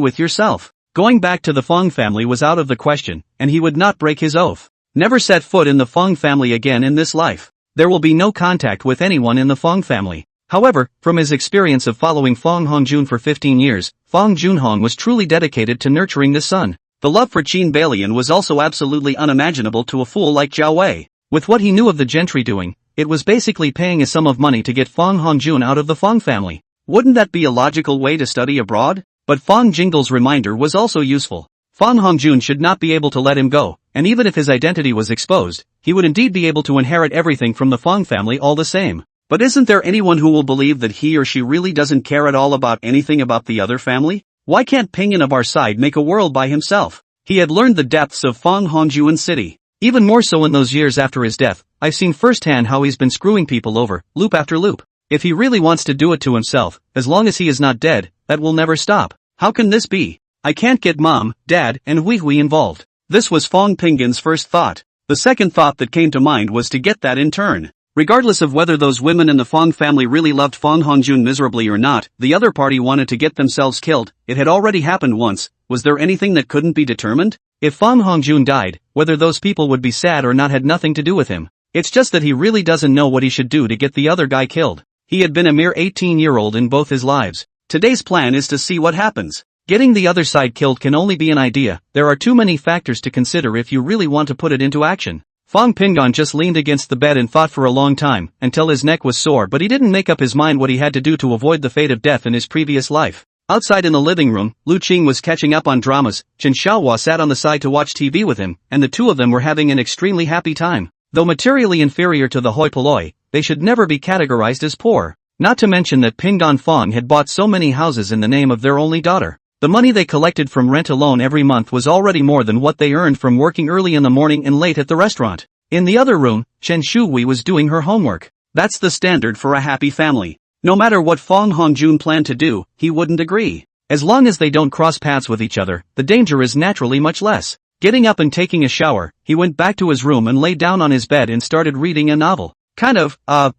with yourself? Going back to the Fong family was out of the question, and he would not break his oath. Never set foot in the Fong family again in this life. There will be no contact with anyone in the Fong family. However, from his experience of following Fong Hongjun for 15 years, Fong Junhong was truly dedicated to nurturing this son. The love for Qin Balian was also absolutely unimaginable to a fool like Zhao Wei. With what he knew of the gentry doing, it was basically paying a sum of money to get Fong Hongjun out of the Fong family. Wouldn't that be a logical way to study abroad? But Fong Jingle's reminder was also useful. Fong Hongjun should not be able to let him go, and even if his identity was exposed, he would indeed be able to inherit everything from the Fong family all the same. But isn't there anyone who will believe that he or she really doesn't care at all about anything about the other family? Why can't Pinyin of our side make a world by himself? He had learned the depths of Fong Hongjun's city. Even more so in those years after his death, I've seen firsthand how he's been screwing people over, loop after loop. If he really wants to do it to himself, as long as he is not dead, that will never stop. How can this be? I can't get Mom, Dad, and Hui involved. This was Fong Pingin's first thought. The second thought that came to mind was to get that in turn. Regardless of whether those women in the Fong family really loved Fong Hongjun miserably or not, the other party wanted to get themselves killed. It had already happened once. Was there anything that couldn't be determined? If Fong Hongjun died, whether those people would be sad or not had nothing to do with him. It's just that he really doesn't know what he should do to get the other guy killed. He had been a mere 18-year-old in both his lives. Today's plan is to see what happens. Getting the other side killed can only be an idea. There are too many factors to consider if you really want to put it into action. Fong Pingon just leaned against the bed and thought for a long time, until his neck was sore, but he didn't make up his mind what he had to do to avoid the fate of death in his previous life. Outside in the living room, Lu Qing was catching up on dramas. Chen Xiaohua sat on the side to watch TV with him, and the two of them were having an extremely happy time. Though materially inferior to the hoi polloi, they should never be categorized as poor. Not to mention that Pingon Fong had bought so many houses in the name of their only daughter. The money they collected from rent alone every month was already more than what they earned from working early in the morning and late at the restaurant. In the other room, Chen Shui was doing her homework. That's the standard for a happy family. No matter what Fong Hongjun planned to do, he wouldn't agree. As long as they don't cross paths with each other, the danger is naturally much less. Getting up and taking a shower, he went back to his room and lay down on his bed and started reading a novel.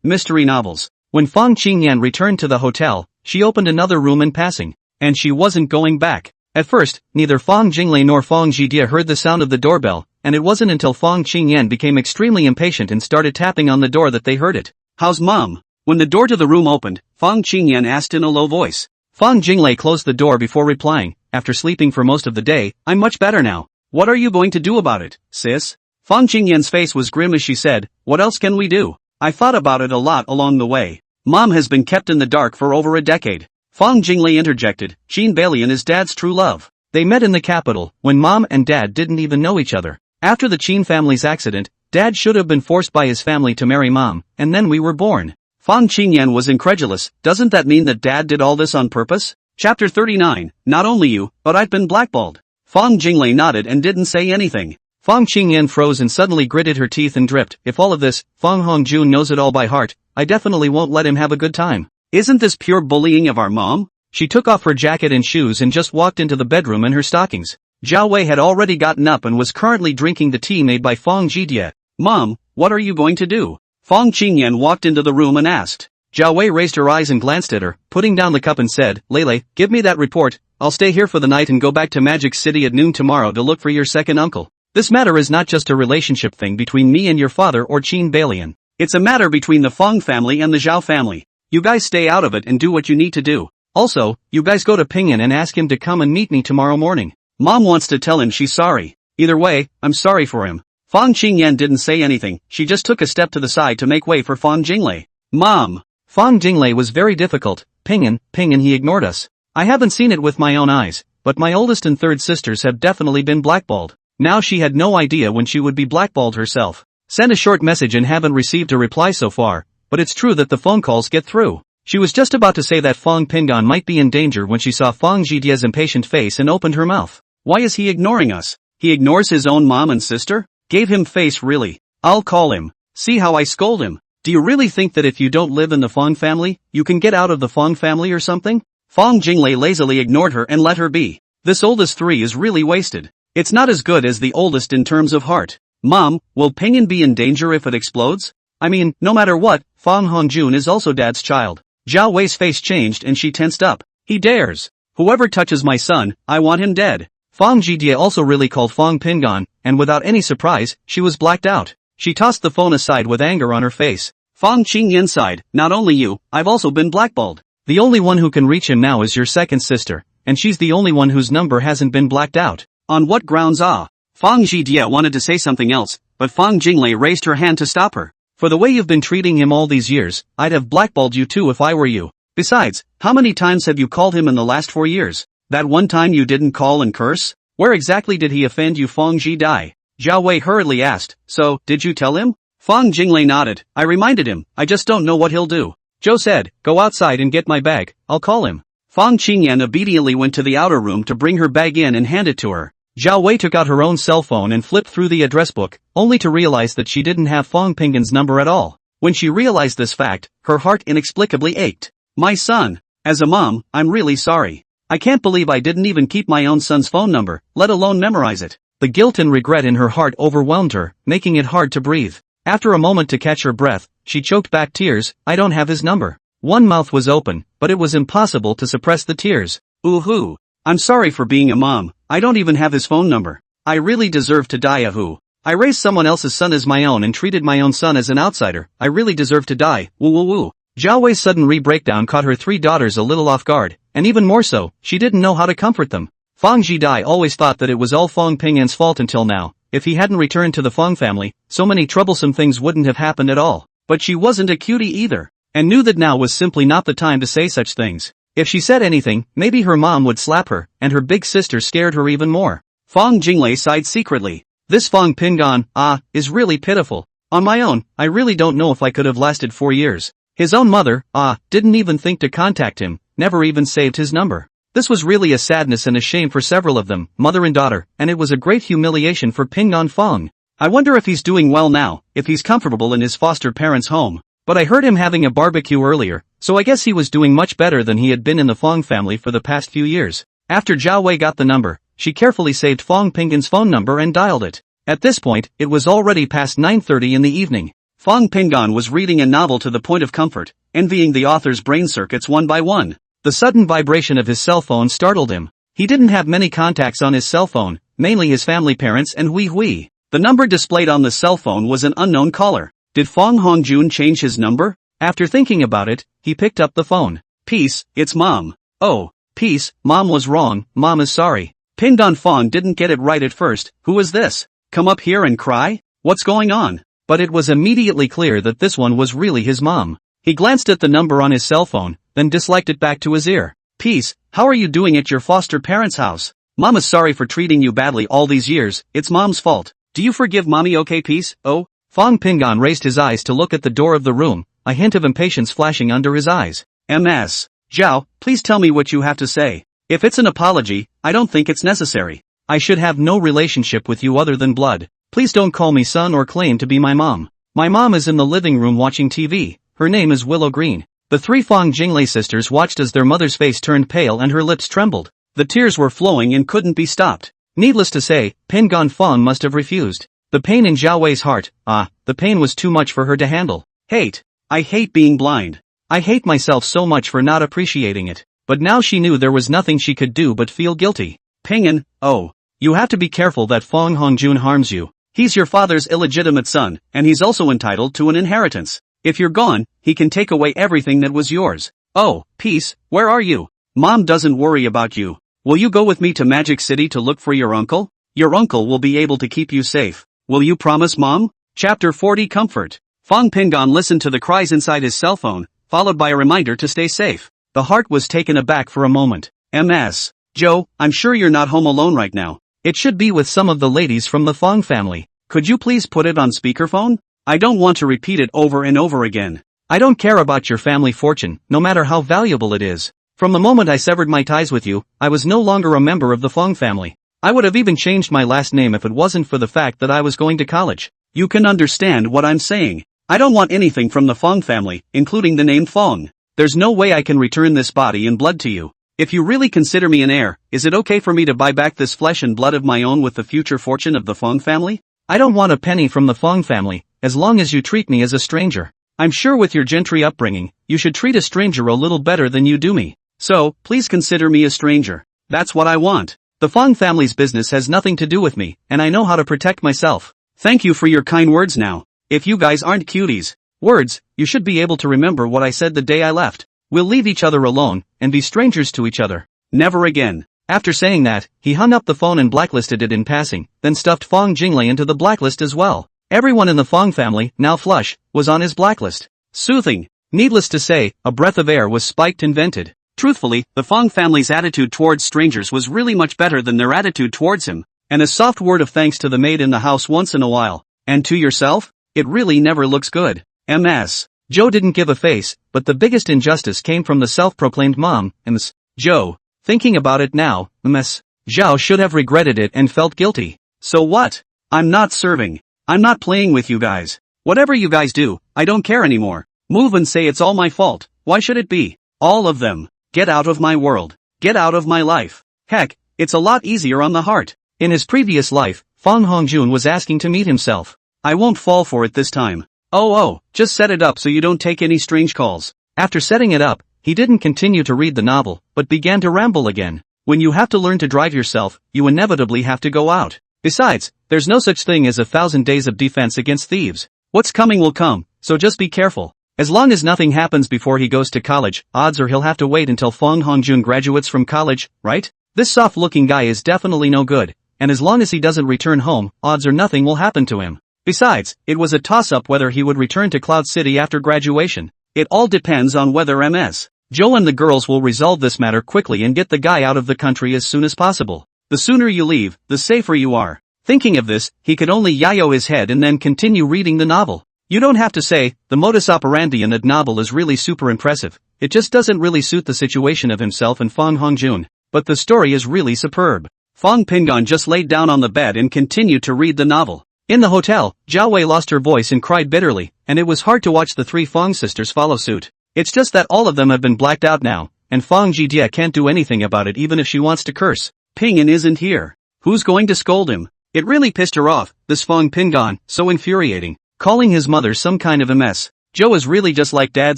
Mystery novels. When Fong Qingyan returned to the hotel, she opened another room in passing. And she wasn't going back. At first, neither Fong Jinglei nor Fong Zhidia heard the sound of the doorbell, and it wasn't until Fong Qingyan became extremely impatient and started tapping on the door that they heard it. "How's Mom?" When the door to the room opened, Fong Qingyan asked in a low voice. Fong Jinglei closed the door before replying. "After sleeping for most of the day, I'm much better now." "What are you going to do about it, sis?" Fong Qingyan's face was grim as she said, "What else can we do? I thought about it a lot along the way. Mom has been kept in the dark for over a decade." Fong Jinglei interjected, "Qin Balian is Dad's true love. They met in the capital, when Mom and Dad didn't even know each other. After the Qin family's accident, Dad should have been forced by his family to marry Mom, and then we were born." Fong Qingyan was incredulous. "Doesn't that mean that Dad did all this on purpose?" Chapter 39, Not only you, but I've been blackballed. Fong Jinglei nodded and didn't say anything. Fong Qingyan froze and suddenly gritted her teeth and dripped. If all of this, Fong Hongjun knows it all by heart, I definitely won't let him have a good time. Isn't this pure bullying of our mom? She took off her jacket and shoes and just walked into the bedroom in her stockings. Zhao Wei had already gotten up and was currently drinking the tea made by Fong Jidie. Mom, what are you going to do? Fong Qingyan walked into the room and asked. Zhao Wei raised her eyes and glanced at her, putting down the cup and said, Lele, give me that report. I'll stay here for the night and go back to Magic City at noon tomorrow to look for your second uncle. This matter is not just a relationship thing between me and your father or Qin Balian. It's a matter between the Fong family and the Zhao family. You guys stay out of it and do what you need to do. Also, you guys go to Pinyin and ask him to come and meet me tomorrow morning. Mom wants to tell him she's sorry. Either way, I'm sorry for him. Fong Qingyan didn't say anything, she just took a step to the side to make way for Fong Jinglei. Mom! Fong Jinglei was very difficult. Pinyin, he ignored us. I haven't seen it with my own eyes, but my oldest and third sisters have definitely been blackballed. Now she had no idea when she would be blackballed herself. Sent a short message and haven't received a reply so far, but it's true that the phone calls get through. She was just about to say that Fong Pingan might be in danger when she saw Fong Jidie's impatient face and opened her mouth. Why is he ignoring us? He ignores his own mom and sister? Gave him face really. I'll call him. See how I scold him. Do you really think that if you don't live in the Fong family, you can get out of the Fong family or something? Fong Jinglei lazily ignored her and let her be. This oldest three is really wasted. It's not as good as the oldest in terms of heart. Mom, will Pinyin be in danger if it explodes? I mean, no matter what, Fong Hongjun is also Dad's child. Zhao Wei's face changed and she tensed up. He dares. Whoever touches my son, I want him dead. Fong Jidie also really called Fong Pingan, and without any surprise, she was blacked out. She tossed the phone aside with anger on her face. Fong Qingyan sighed, not only you, I've also been blackballed. The only one who can reach him now is your second sister, and she's the only one whose number hasn't been blacked out. On what grounds? Fong Jidie wanted to say something else, but Fong Jinglei raised her hand to stop her. For the way you've been treating him all these years, I'd have blackballed you too if I were you. Besides, how many times have you called him in the last 4 years? That one time you didn't call and curse? Where exactly did he offend you? Fong Jidie? Zhao Wei hurriedly asked. So, did you tell him? Fong Jinglei nodded. I reminded him, I just don't know what he'll do. Zhou said, go outside and get my bag, I'll call him. Fong Qingyan obediently went to the outer room to bring her bag in and hand it to her. Zhao Wei took out her own cell phone and flipped through the address book, only to realize that she didn't have Fong Pingan's number at all. When she realized this fact, her heart inexplicably ached. My son. As a mom, I'm really sorry. I can't believe I didn't even keep my own son's phone number, let alone memorize it. The guilt and regret in her heart overwhelmed her, making it hard to breathe. After a moment to catch her breath, she choked back tears. I don't have his number. One mouth was open, but it was impossible to suppress the tears. Ooh-hoo. I'm sorry for being a mom. I don't even have his phone number. I really deserve to die. Ahoo. I raised someone else's son as my own and treated my own son as an outsider. I really deserve to die. Woo woo woo. Zhao Wei's sudden breakdown caught her three daughters a little off guard, and even more so, she didn't know how to comfort them. Fong Jidie always thought that it was all Fong Pingan's fault until now. If he hadn't returned to the Fong family, so many troublesome things wouldn't have happened at all. But she wasn't a cutie either, and knew that now was simply not the time to say such things. If she said anything, maybe her mom would slap her, and her big sister scared her even more. Fong Jinglei sighed secretly. This Fong Pingan, is really pitiful. On my own, I really don't know if I could have lasted 4 years. His own mother, didn't even think to contact him, never even saved his number. This was really a sadness and a shame for several of them, mother and daughter, and it was a great humiliation for Pingan Fong. I wonder if he's doing well now, if he's comfortable in his foster parents' home. But I heard him having a barbecue earlier, so I guess he was doing much better than he had been in the Fong family for the past few years. After Zhao Wei got the number, she carefully saved Fong Pingan's phone number and dialed it. At this point, it was already past 9:30 in the evening. Fong Pingan was reading a novel to the point of comfort, envying the author's brain circuits one by one. The sudden vibration of his cell phone startled him. He didn't have many contacts on his cell phone, mainly his family parents and Hui. The number displayed on the cell phone was an unknown caller. Did Fong Hongjun change his number? After thinking about it, he picked up the phone. Peace, it's Mom. Oh, Peace, Mom was wrong, Mom is sorry. Pingan Fong didn't get it right at first. Who is this? Come up here and cry? What's going on? But it was immediately clear that this one was really his mom. He glanced at the number on his cell phone, then disliked it back to his ear. Peace, how are you doing at your foster parents' house? Mom is sorry for treating you badly all these years, it's Mom's fault. Do you forgive Mommy? Okay Peace? Oh? Fong Pingan raised his eyes to look at the door of the room, a hint of impatience flashing under his eyes. MS. Zhao, please tell me what you have to say. If it's an apology, I don't think it's necessary. I should have no relationship with you other than blood. Please don't call me son or claim to be my mom. My mom is in the living room watching TV. Her name is Willow Green. The three Fong Jinglei sisters watched as their mother's face turned pale and her lips trembled. The tears were flowing and couldn't be stopped. Needless to say, Pingon Fong must have refused. The pain in Zhao Wei's heart, the pain was too much for her to handle. Hate. I hate being blind. I hate myself so much for not appreciating it. But now she knew there was nothing she could do but feel guilty. Pingon, oh. You have to be careful that Fong Hongjun harms you. He's your father's illegitimate son, and he's also entitled to an inheritance. If you're gone, he can take away everything that was yours. Oh, Peace, where are you? Mom doesn't worry about you. Will you go with me to Magic City to look for your uncle? Your uncle will be able to keep you safe. Will you promise, Mom? Chapter 40 Comfort. Fong Pingon listened to the cries inside his cell phone, followed by a reminder to stay safe. The heart was taken aback for a moment. MS. Joe, I'm sure you're not home alone right now. It should be with some of the ladies from the Fong family. Could you please put it on speakerphone? I don't want to repeat it over and over again. I don't care about your family fortune, no matter how valuable it is. From the moment I severed my ties with you, I was no longer a member of the Fong family. I would have even changed my last name if it wasn't for the fact that I was going to college. You can understand what I'm saying. I don't want anything from the Fong family, including the name Fong. There's no way I can return this body and blood to you. If you really consider me an heir, is it okay for me to buy back this flesh and blood of my own with the future fortune of the Fong family? I don't want a penny from the Fong family, as long as you treat me as a stranger. I'm sure with your gentry upbringing, you should treat a stranger a little better than you do me. So, please consider me a stranger. That's what I want. The Fong family's business has nothing to do with me, and I know how to protect myself. Thank you for your kind words now. If you guys aren't cuties. Words, you should be able to remember what I said the day I left. We'll leave each other alone, and be strangers to each other. Never again. After saying that, he hung up the phone and blacklisted it in passing, then stuffed Fong Jinglei into the blacklist as well. Everyone in the Fong family, now flush, was on his blacklist. Soothing. Needless to say, a breath of air was spiked and vented. Truthfully, the Fong family's attitude towards strangers was really much better than their attitude towards him. And a soft word of thanks to the maid in the house once in a while. And to yourself? It really never looks good. MS. Joe didn't give a face, but the biggest injustice came from the self-proclaimed mom, Ms. Joe. Thinking about it now, Ms. Zhao should have regretted it and felt guilty. So what? I'm not serving. I'm not playing with you guys. Whatever you guys do, I don't care anymore. Move and say it's all my fault. Why should it be? All of them. Get out of my world. Get out of my life. Heck, it's a lot easier on the heart. In his previous life, Fong Hongjun was asking to meet himself. I won't fall for it this time. Oh, just set it up so you don't take any strange calls. After setting it up, he didn't continue to read the novel, but began to ramble again. When you have to learn to drive yourself, you inevitably have to go out. Besides, there's no such thing as 1,000 days of defense against thieves. What's coming will come, so just be careful. As long as nothing happens before he goes to college, odds are he'll have to wait until Fong Hongjun graduates from college, right? This soft-looking guy is definitely no good, and as long as he doesn't return home, odds are nothing will happen to him. Besides, it was a toss-up whether he would return to Cloud City after graduation. It all depends on whether Ms. Joe and the girls will resolve this matter quickly and get the guy out of the country as soon as possible. The sooner you leave, the safer you are. Thinking of this, he could only yayo his head and then continue reading the novel. You don't have to say, the modus operandi in that novel is really super impressive. It just doesn't really suit the situation of himself and Fong Hongjun. But the story is really superb. Fong Pingon just laid down on the bed and continued to read the novel. In the hotel, Zhao Wei lost her voice and cried bitterly, and it was hard to watch the three Fong sisters follow suit. It's just that all of them have been blacked out now, and Fong Jijie can't do anything about it even if she wants to curse. Pingon isn't here. Who's going to scold him? It really pissed her off, this Fong Pingon, so infuriating. Calling his mother some kind of a mess. Joe is really just like Dad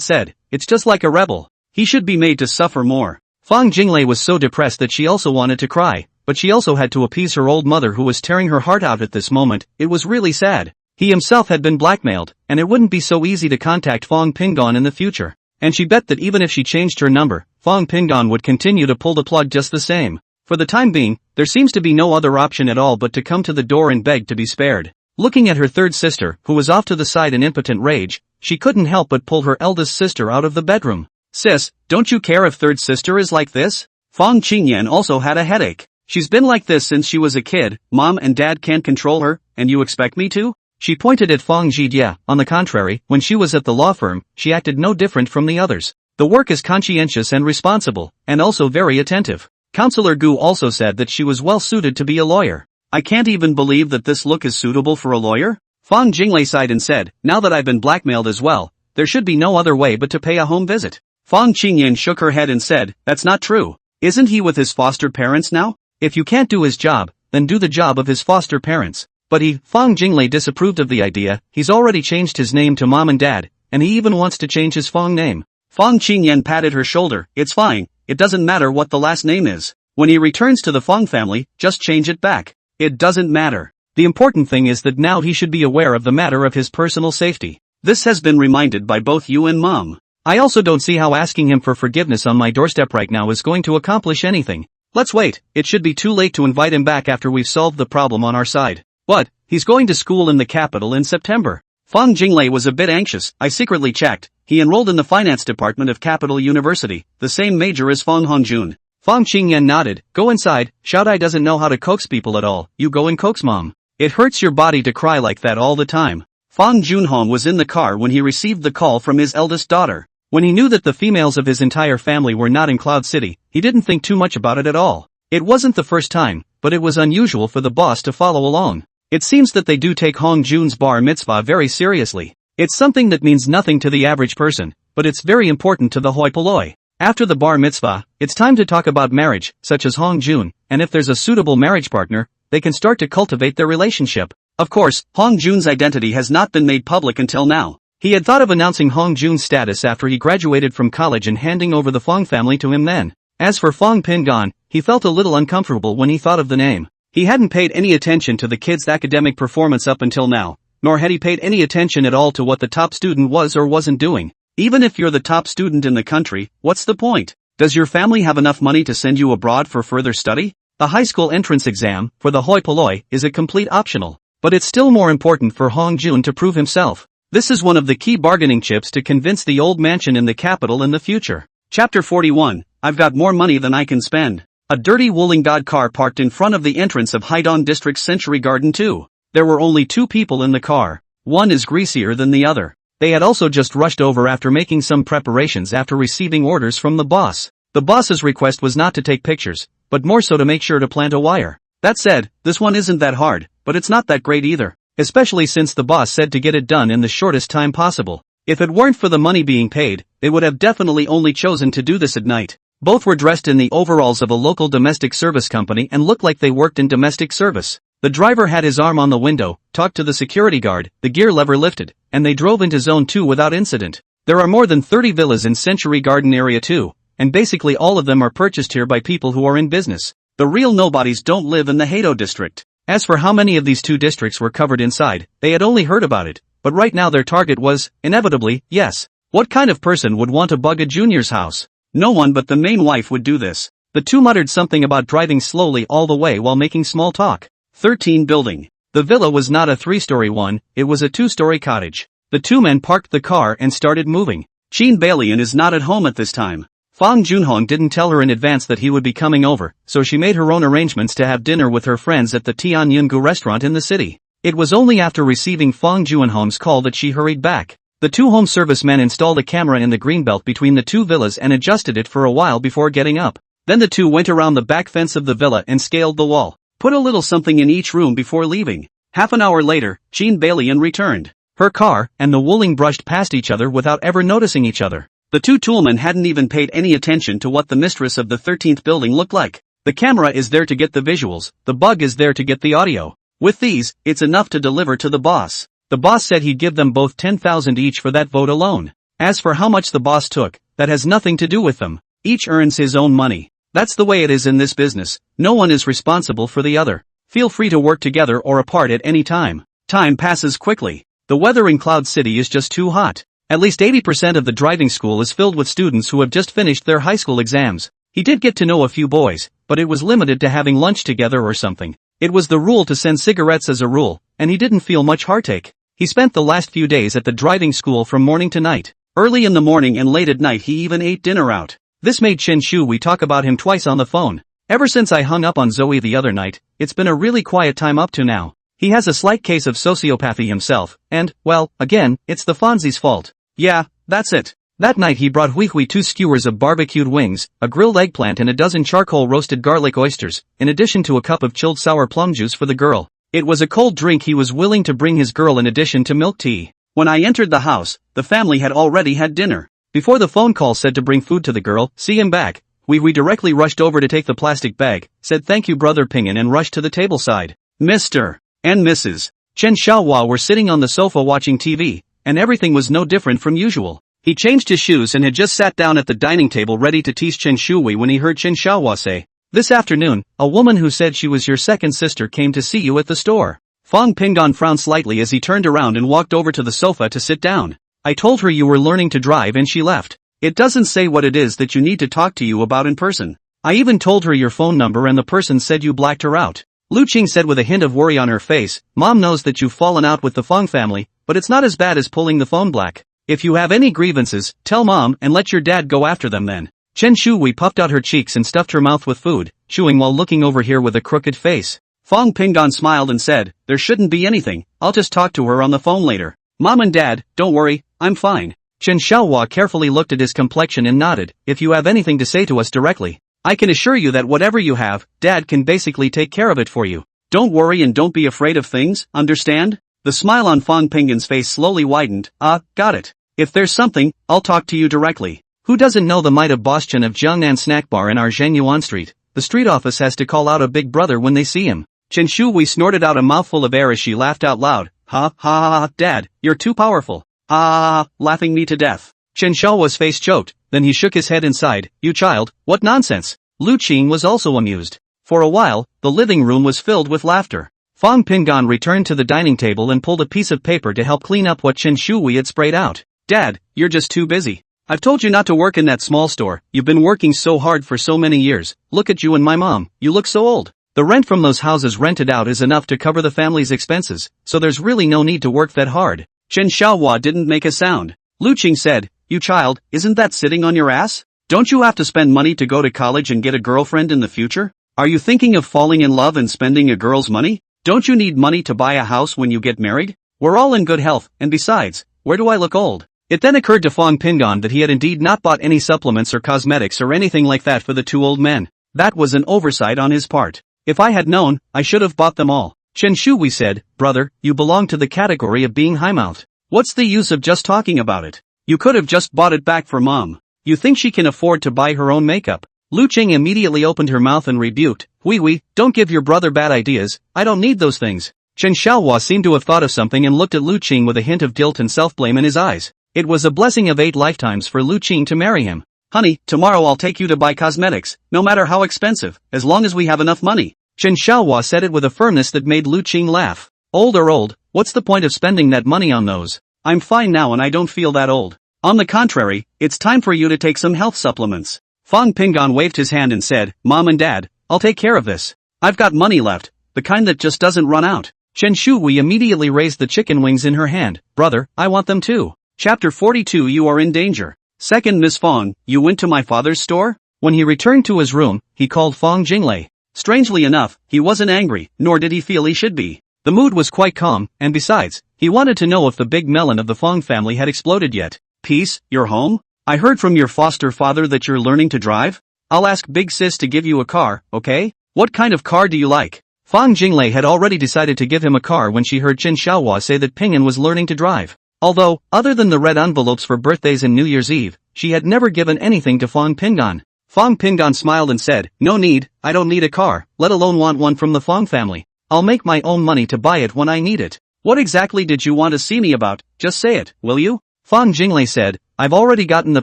said, it's just like a rebel. He should be made to suffer more. Fong Jinglei was so depressed that she also wanted to cry, but she also had to appease her old mother who was tearing her heart out at this moment. It was really sad. He himself had been blackmailed, and it wouldn't be so easy to contact Fong Pingon in the future. And she bet that even if she changed her number, Fong Pingon would continue to pull the plug just the same. For the time being, there seems to be no other option at all but to come to the door and beg to be spared. Looking at her third sister, who was off to the side in impotent rage, she couldn't help but pull her eldest sister out of the bedroom. Sis, don't you care if third sister is like this? Fong Qingyan also had a headache. She's been like this since she was a kid. Mom and Dad can't control her, and you expect me to? She pointed at Fong Jijie. On the contrary, when she was at the law firm, she acted no different from the others. The work is conscientious and responsible, and also very attentive. Counselor Gu also said that she was well suited to be a lawyer. I can't even believe that this look is suitable for a lawyer. Fang Jinglei sighed and said, now that I've been blackmailed as well, there should be no other way but to pay a home visit. Fang Qingyan shook her head and said, that's not true. Isn't he with his foster parents now? If you can't do his job, then do the job of his foster parents. But Fang Jinglei disapproved of the idea. He's already changed his name to Mom and Dad, and he even wants to change his Fang name. Fang Qingyan patted her shoulder, it's fine, it doesn't matter what the last name is. When he returns to the Fang family, just change it back. It doesn't matter. The important thing is that now he should be aware of the matter of his personal safety. This has been reminded by both you and Mom. I also don't see how asking him for forgiveness on my doorstep right now is going to accomplish anything. Let's wait, it should be too late to invite him back after we've solved the problem on our side. But, he's going to school in the capital in September. Fang Jinglei was a bit anxious. I secretly checked. He enrolled in the finance department of Capital University, the same major as Fang Hongjun. Fang Qingyan nodded. Go inside. Xiaodai doesn't know how to coax people at all. You go and coax Mom. It hurts your body to cry like that all the time. Fang Junhong was in the car when he received the call from his eldest daughter. When he knew that the females of his entire family were not in Cloud City, he didn't think too much about it at all. It wasn't the first time, but it was unusual for the boss to follow along. It seems that they do take Hong Jun's bar mitzvah very seriously. It's something that means nothing to the average person, but it's very important to the hoi polloi. After the bar mitzvah, it's time to talk about marriage, such as Hong Jun, and if there's a suitable marriage partner, they can start to cultivate their relationship. Of course, Hong Jun's identity has not been made public until now. He had thought of announcing Hong Jun's status after he graduated from college and handing over the Fong family to him then. As for Fong Pingan, he felt a little uncomfortable when he thought of the name. He hadn't paid any attention to the kid's academic performance up until now, nor had he paid any attention at all to what the top student was or wasn't doing. Even if you're the top student in the country, what's the point? Does your family have enough money to send you abroad for further study? The high school entrance exam, for the hoi polloi, is a complete optional. But it's still more important for Hong Jun to prove himself. This is one of the key bargaining chips to convince the old mansion in the capital in the future. Chapter 41, I've got more money than I can spend. A dirty Wuling God car parked in front of the entrance of Haidong District's Century Garden 2. There were only 2 people in the car. One is greasier than the other. They had also just rushed over after making some preparations after receiving orders from the boss. The boss's request was not to take pictures, but more so to make sure to plant a wire. That said, this one isn't that hard, but it's not that great either. Especially since the boss said to get it done in the shortest time possible. If it weren't for the money being paid, they would have definitely only chosen to do this at night. Both were dressed in the overalls of a local domestic service company and looked like they worked in domestic service. The driver had his arm on the window, talked to the security guard, the gear lever lifted, and they drove into Zone 2 without incident. There are more than 30 villas in Century Garden Area 2, and basically all of them are purchased here by people who are in business. The real nobodies don't live in the Hato district. As for how many of these 2 districts were covered inside, they had only heard about it, but right now their target was, inevitably, yes. What kind of person would want to bug a junior's house? No one but the main wife would do this. The 2 muttered something about driving slowly all the way while making small talk. 13 building. The villa was not a 3-story one, it was a 2-story cottage. The 2 men parked the car and started moving. Qin Bailian is not at home at this time. Fang Junhong didn't tell her in advance that he would be coming over, so she made her own arrangements to have dinner with her friends at the Tianyungu restaurant in the city. It was only after receiving Fang Junhong's call that she hurried back. The 2 home service men installed a camera in the greenbelt between the 2 villas and adjusted it for a while before getting up. Then the 2 went around the back fence of the villa and scaled the wall. Put a little something in each room before leaving. Half an hour later, Qin Bailian returned. Her car and the Wuling brushed past each other without ever noticing each other. The 2 toolmen hadn't even paid any attention to what the mistress of the 13th building looked like. The camera is there to get the visuals, the bug is there to get the audio. With these, it's enough to deliver to the boss. The boss said he'd give them both 10,000 each for that vote alone. As for how much the boss took, that has nothing to do with them. Each earns his own money. That's the way it is in this business. No one is responsible for the other. Feel free to work together or apart at any time. Time passes quickly. The weather in Cloud City is just too hot. At least 80% of the driving school is filled with students who have just finished their high school exams. He did get to know a few boys, but it was limited to having lunch together or something. It was the rule to send cigarettes as a rule, and he didn't feel much heartache. He spent the last few days at the driving school from morning to night. Early in the morning and late at night he even ate dinner out. This made Chen Shu we talk about him twice on the phone. Ever since I hung up on Zoe the other night, it's been a really quiet time up to now. He has a slight case of sociopathy himself, and, well, again, it's the Fonzie's fault. Yeah, that's it. That night he brought Hui 2 skewers of barbecued wings, a grilled eggplant and a dozen charcoal roasted garlic oysters, in addition to a cup of chilled sour plum juice for the girl. It was a cold drink he was willing to bring his girl in addition to milk tea. When I entered the house, the family had already had dinner. Before the phone call said to bring food to the girl, see him back, we directly rushed over to take the plastic bag, said thank you brother Ping'an and rushed to the table side. Mr. and Mrs. Chen Xiaohua were sitting on the sofa watching TV, and everything was no different from usual. He changed his shoes and had just sat down at the dining table ready to tease Chen Shui when he heard Chen Xiaohua say, this afternoon, a woman who said she was your second sister came to see you at the store. Fang Ping'an frowned slightly as he turned around and walked over to the sofa to sit down. I told her you were learning to drive and she left. It doesn't say what it is that you need to talk to you about in person. I even told her your phone number and the person said you blacked her out. Lu Qing said with a hint of worry on her face, Mom knows that you've fallen out with the Fang family, but it's not as bad as pulling the phone black. If you have any grievances, tell Mom and let your dad go after them then. Chen Shui puffed out her cheeks and stuffed her mouth with food, chewing while looking over here with a crooked face. Fang Ping'an smiled and said, there shouldn't be anything, I'll just talk to her on the phone later. Mom and Dad, don't worry, I'm fine. Chen Xiaohua carefully looked at his complexion and nodded, if you have anything to say to us directly. I can assure you that whatever you have, Dad can basically take care of it for you. Don't worry and don't be afraid of things, understand? The smile on Fang Ping'an's face slowly widened, got it. If there's something, I'll talk to you directly. Who doesn't know the might of Boss Chen of Jiangnan Snack Bar in our Zhenyuan Street? The street office has to call out a big brother when they see him. Chen Shui snorted out a mouthful of air as she laughed out loud. Ha ha ha, Dad, you're too powerful. Laughing me to death. Chen Xiaohua's face choked, then he shook his head and sighed, you child, what nonsense. Lu Qing was also amused. For a while, the living room was filled with laughter. Fang Ping'an returned to the dining table and pulled a piece of paper to help clean up what Chen Shui had sprayed out. Dad, you're just too busy. I've told you not to work in that small store, you've been working so hard for so many years, look at you and my mom, you look so old. The rent from those houses rented out is enough to cover the family's expenses, so there's really no need to work that hard. Chen Xiaohua didn't make a sound. Lu Qing said, you child, isn't that sitting on your ass? Don't you have to spend money to go to college and get a girlfriend in the future? Are you thinking of falling in love and spending a girl's money? Don't you need money to buy a house when you get married? We're all in good health, and besides, where do I look old? It then occurred to Fang Ping'an that he had indeed not bought any supplements or cosmetics or anything like that for the two old men. That was an oversight on his part. If I had known, I should have bought them all. Chen Shui said, brother, you belong to the category of being high-mouthed. What's the use of just talking about it? You could have just bought it back for Mom. You think she can afford to buy her own makeup? Lu Qing immediately opened her mouth and rebuked, Hui, don't give your brother bad ideas, I don't need those things. Chen Xiaohua seemed to have thought of something and looked at Lu Qing with a hint of guilt and self-blame in his eyes. It was a blessing of 8 lifetimes for Lu Qing to marry him. Honey, tomorrow I'll take you to buy cosmetics, no matter how expensive, as long as we have enough money. Chen Xiaohua said it with a firmness that made Lu Qing laugh. Old or old, what's the point of spending that money on those? I'm fine now and I don't feel that old. On the contrary, it's time for you to take some health supplements. Fang Ping'an waved his hand and said, Mom and Dad, I'll take care of this. I've got money left, the kind that just doesn't run out. Chen Shui immediately raised the chicken wings in her hand. Brother, I want them too. Chapter 42 You are in danger. Second Miss Fang, you went to my father's store? When he returned to his room, he called Fang Jinglei. Strangely enough, he wasn't angry, nor did he feel he should be. The mood was quite calm, and besides, he wanted to know if the big melon of the Fang family had exploded yet. Peace, you're home? I heard from your foster father that you're learning to drive? I'll ask Big Sis to give you a car, okay? What kind of car do you like? Fang Jinglei had already decided to give him a car when she heard Chen Xiaohua say that Ping'an was learning to drive. Although, other than the red envelopes for birthdays and New Year's Eve, she had never given anything to Fang Ping'an. Fang Ping'an smiled and said, no need, I don't need a car, let alone want one from the Fang family. I'll make my own money to buy it when I need it. What exactly did you want to see me about? Just say it, will you? Fang Jinglei said, I've already gotten the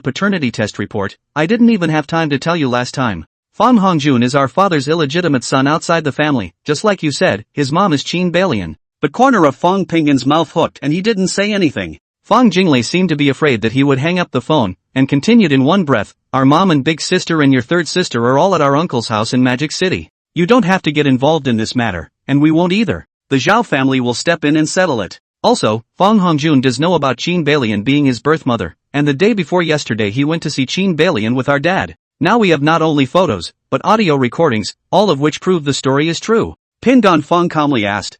paternity test report, I didn't even have time to tell you last time. Fang Hongjun is our father's illegitimate son outside the family, just like you said, his mom is Qin Balian. The corner of Fang Ping'an's mouth hooked and he didn't say anything. Fang Jinglei seemed to be afraid that he would hang up the phone, and continued in one breath, our mom and big sister and your third sister are all at our uncle's house in Magic City. You don't have to get involved in this matter, and we won't either. The Zhao family will step in and settle it. Also, Fang Hongjun does know about Qin Balian being his birth mother, and the day before yesterday he went to see Qin Balian with our dad. Now we have not only photos, but audio recordings, all of which prove the story is true. Ping'an Fang calmly asked,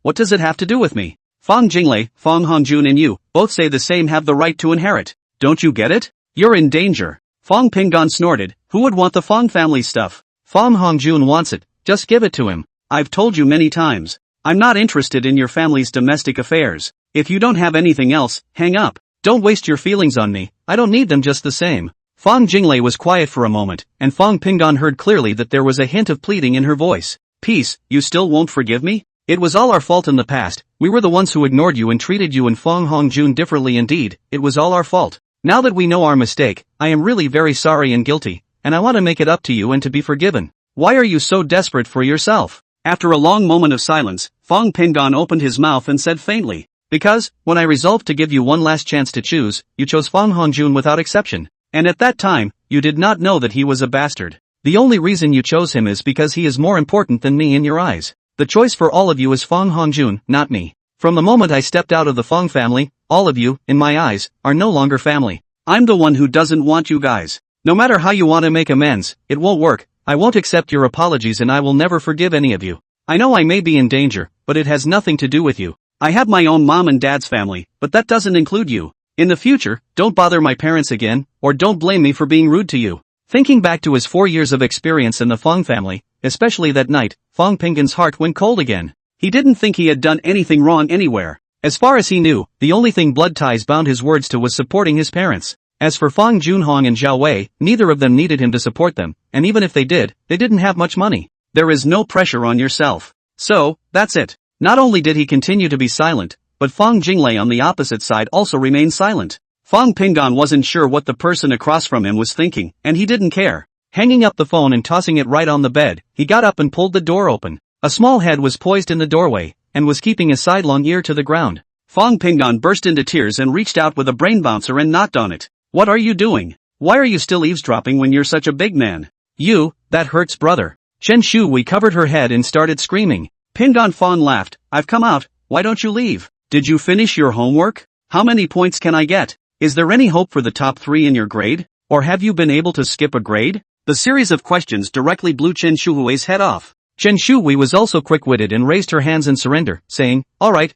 what does it have to do with me? Fang Jinglei, Fang Hongjun and you, both say the same have the right to inherit. Don't you get it? You're in danger. Fong Pinggan snorted. Who would want the Fong family stuff? Fong Hongjun wants it, just give it to him. I've told you many times. I'm not interested in your family's domestic affairs. If you don't have anything else, hang up. Don't waste your feelings on me, I don't need them just the same. Fong Jinglei was quiet for a moment, and Fong Pinggan heard clearly that there was a hint of pleading in her voice. Peace, you still won't forgive me? It was all our fault in the past, we were the ones who ignored you and treated you and Fong Hongjun differently indeed, it was all our fault. Now that we know our mistake, I am really very sorry and guilty, and I want to make it up to you and to be forgiven. Why are you so desperate for yourself? After a long moment of silence, Fong Pinggan opened his mouth and said faintly, because, when I resolved to give you one last chance to choose, you chose Fong Hongjun without exception. And at that time, you did not know that he was a bastard. The only reason you chose him is because he is more important than me in your eyes. The choice for all of you is Fong Hongjun, not me. From the moment I stepped out of the Fong family, all of you, in my eyes, are no longer family. I'm the one who doesn't want you guys. No matter how you want to make amends, it won't work. I won't accept your apologies and I will never forgive any of you. I know I may be in danger, but it has nothing to do with you. I have my own mom and dad's family, but that doesn't include you. In the future, don't bother my parents again, or don't blame me for being rude to you. Thinking back to his 4 years of experience in the Fong family, especially that night, Fong Pinggan's heart went cold again. He didn't think he had done anything wrong anywhere. As far as he knew, the only thing blood ties bound his words to was supporting his parents. As for Fong Junhong and Zhao Wei, neither of them needed him to support them, and even if they did, they didn't have much money. There is no pressure on yourself. So, that's it. Not only did he continue to be silent, but Fong Jinglei on the opposite side also remained silent. Fong Pinggan wasn't sure what the person across from him was thinking, and he didn't care. Hanging up the phone and tossing it right on the bed, he got up and pulled the door open. A small head was poised in the doorway, and was keeping a sidelong ear to the ground. Fong Pinggan burst into tears and reached out with a brain bouncer and knocked on it. What are you doing? Why are you still eavesdropping when you're such a big man? You, that hurts brother. Chen Shui covered her head and started screaming. Pinggan Fawn laughed. I've come out, why don't you leave? Did you finish your homework? How many points can I get? Is there any hope for the top 3 in your grade? Or have you been able to skip a grade? The series of questions directly blew Chen Shui's head off. Chen Shui was also quick-witted and raised her hands in surrender, saying, alright,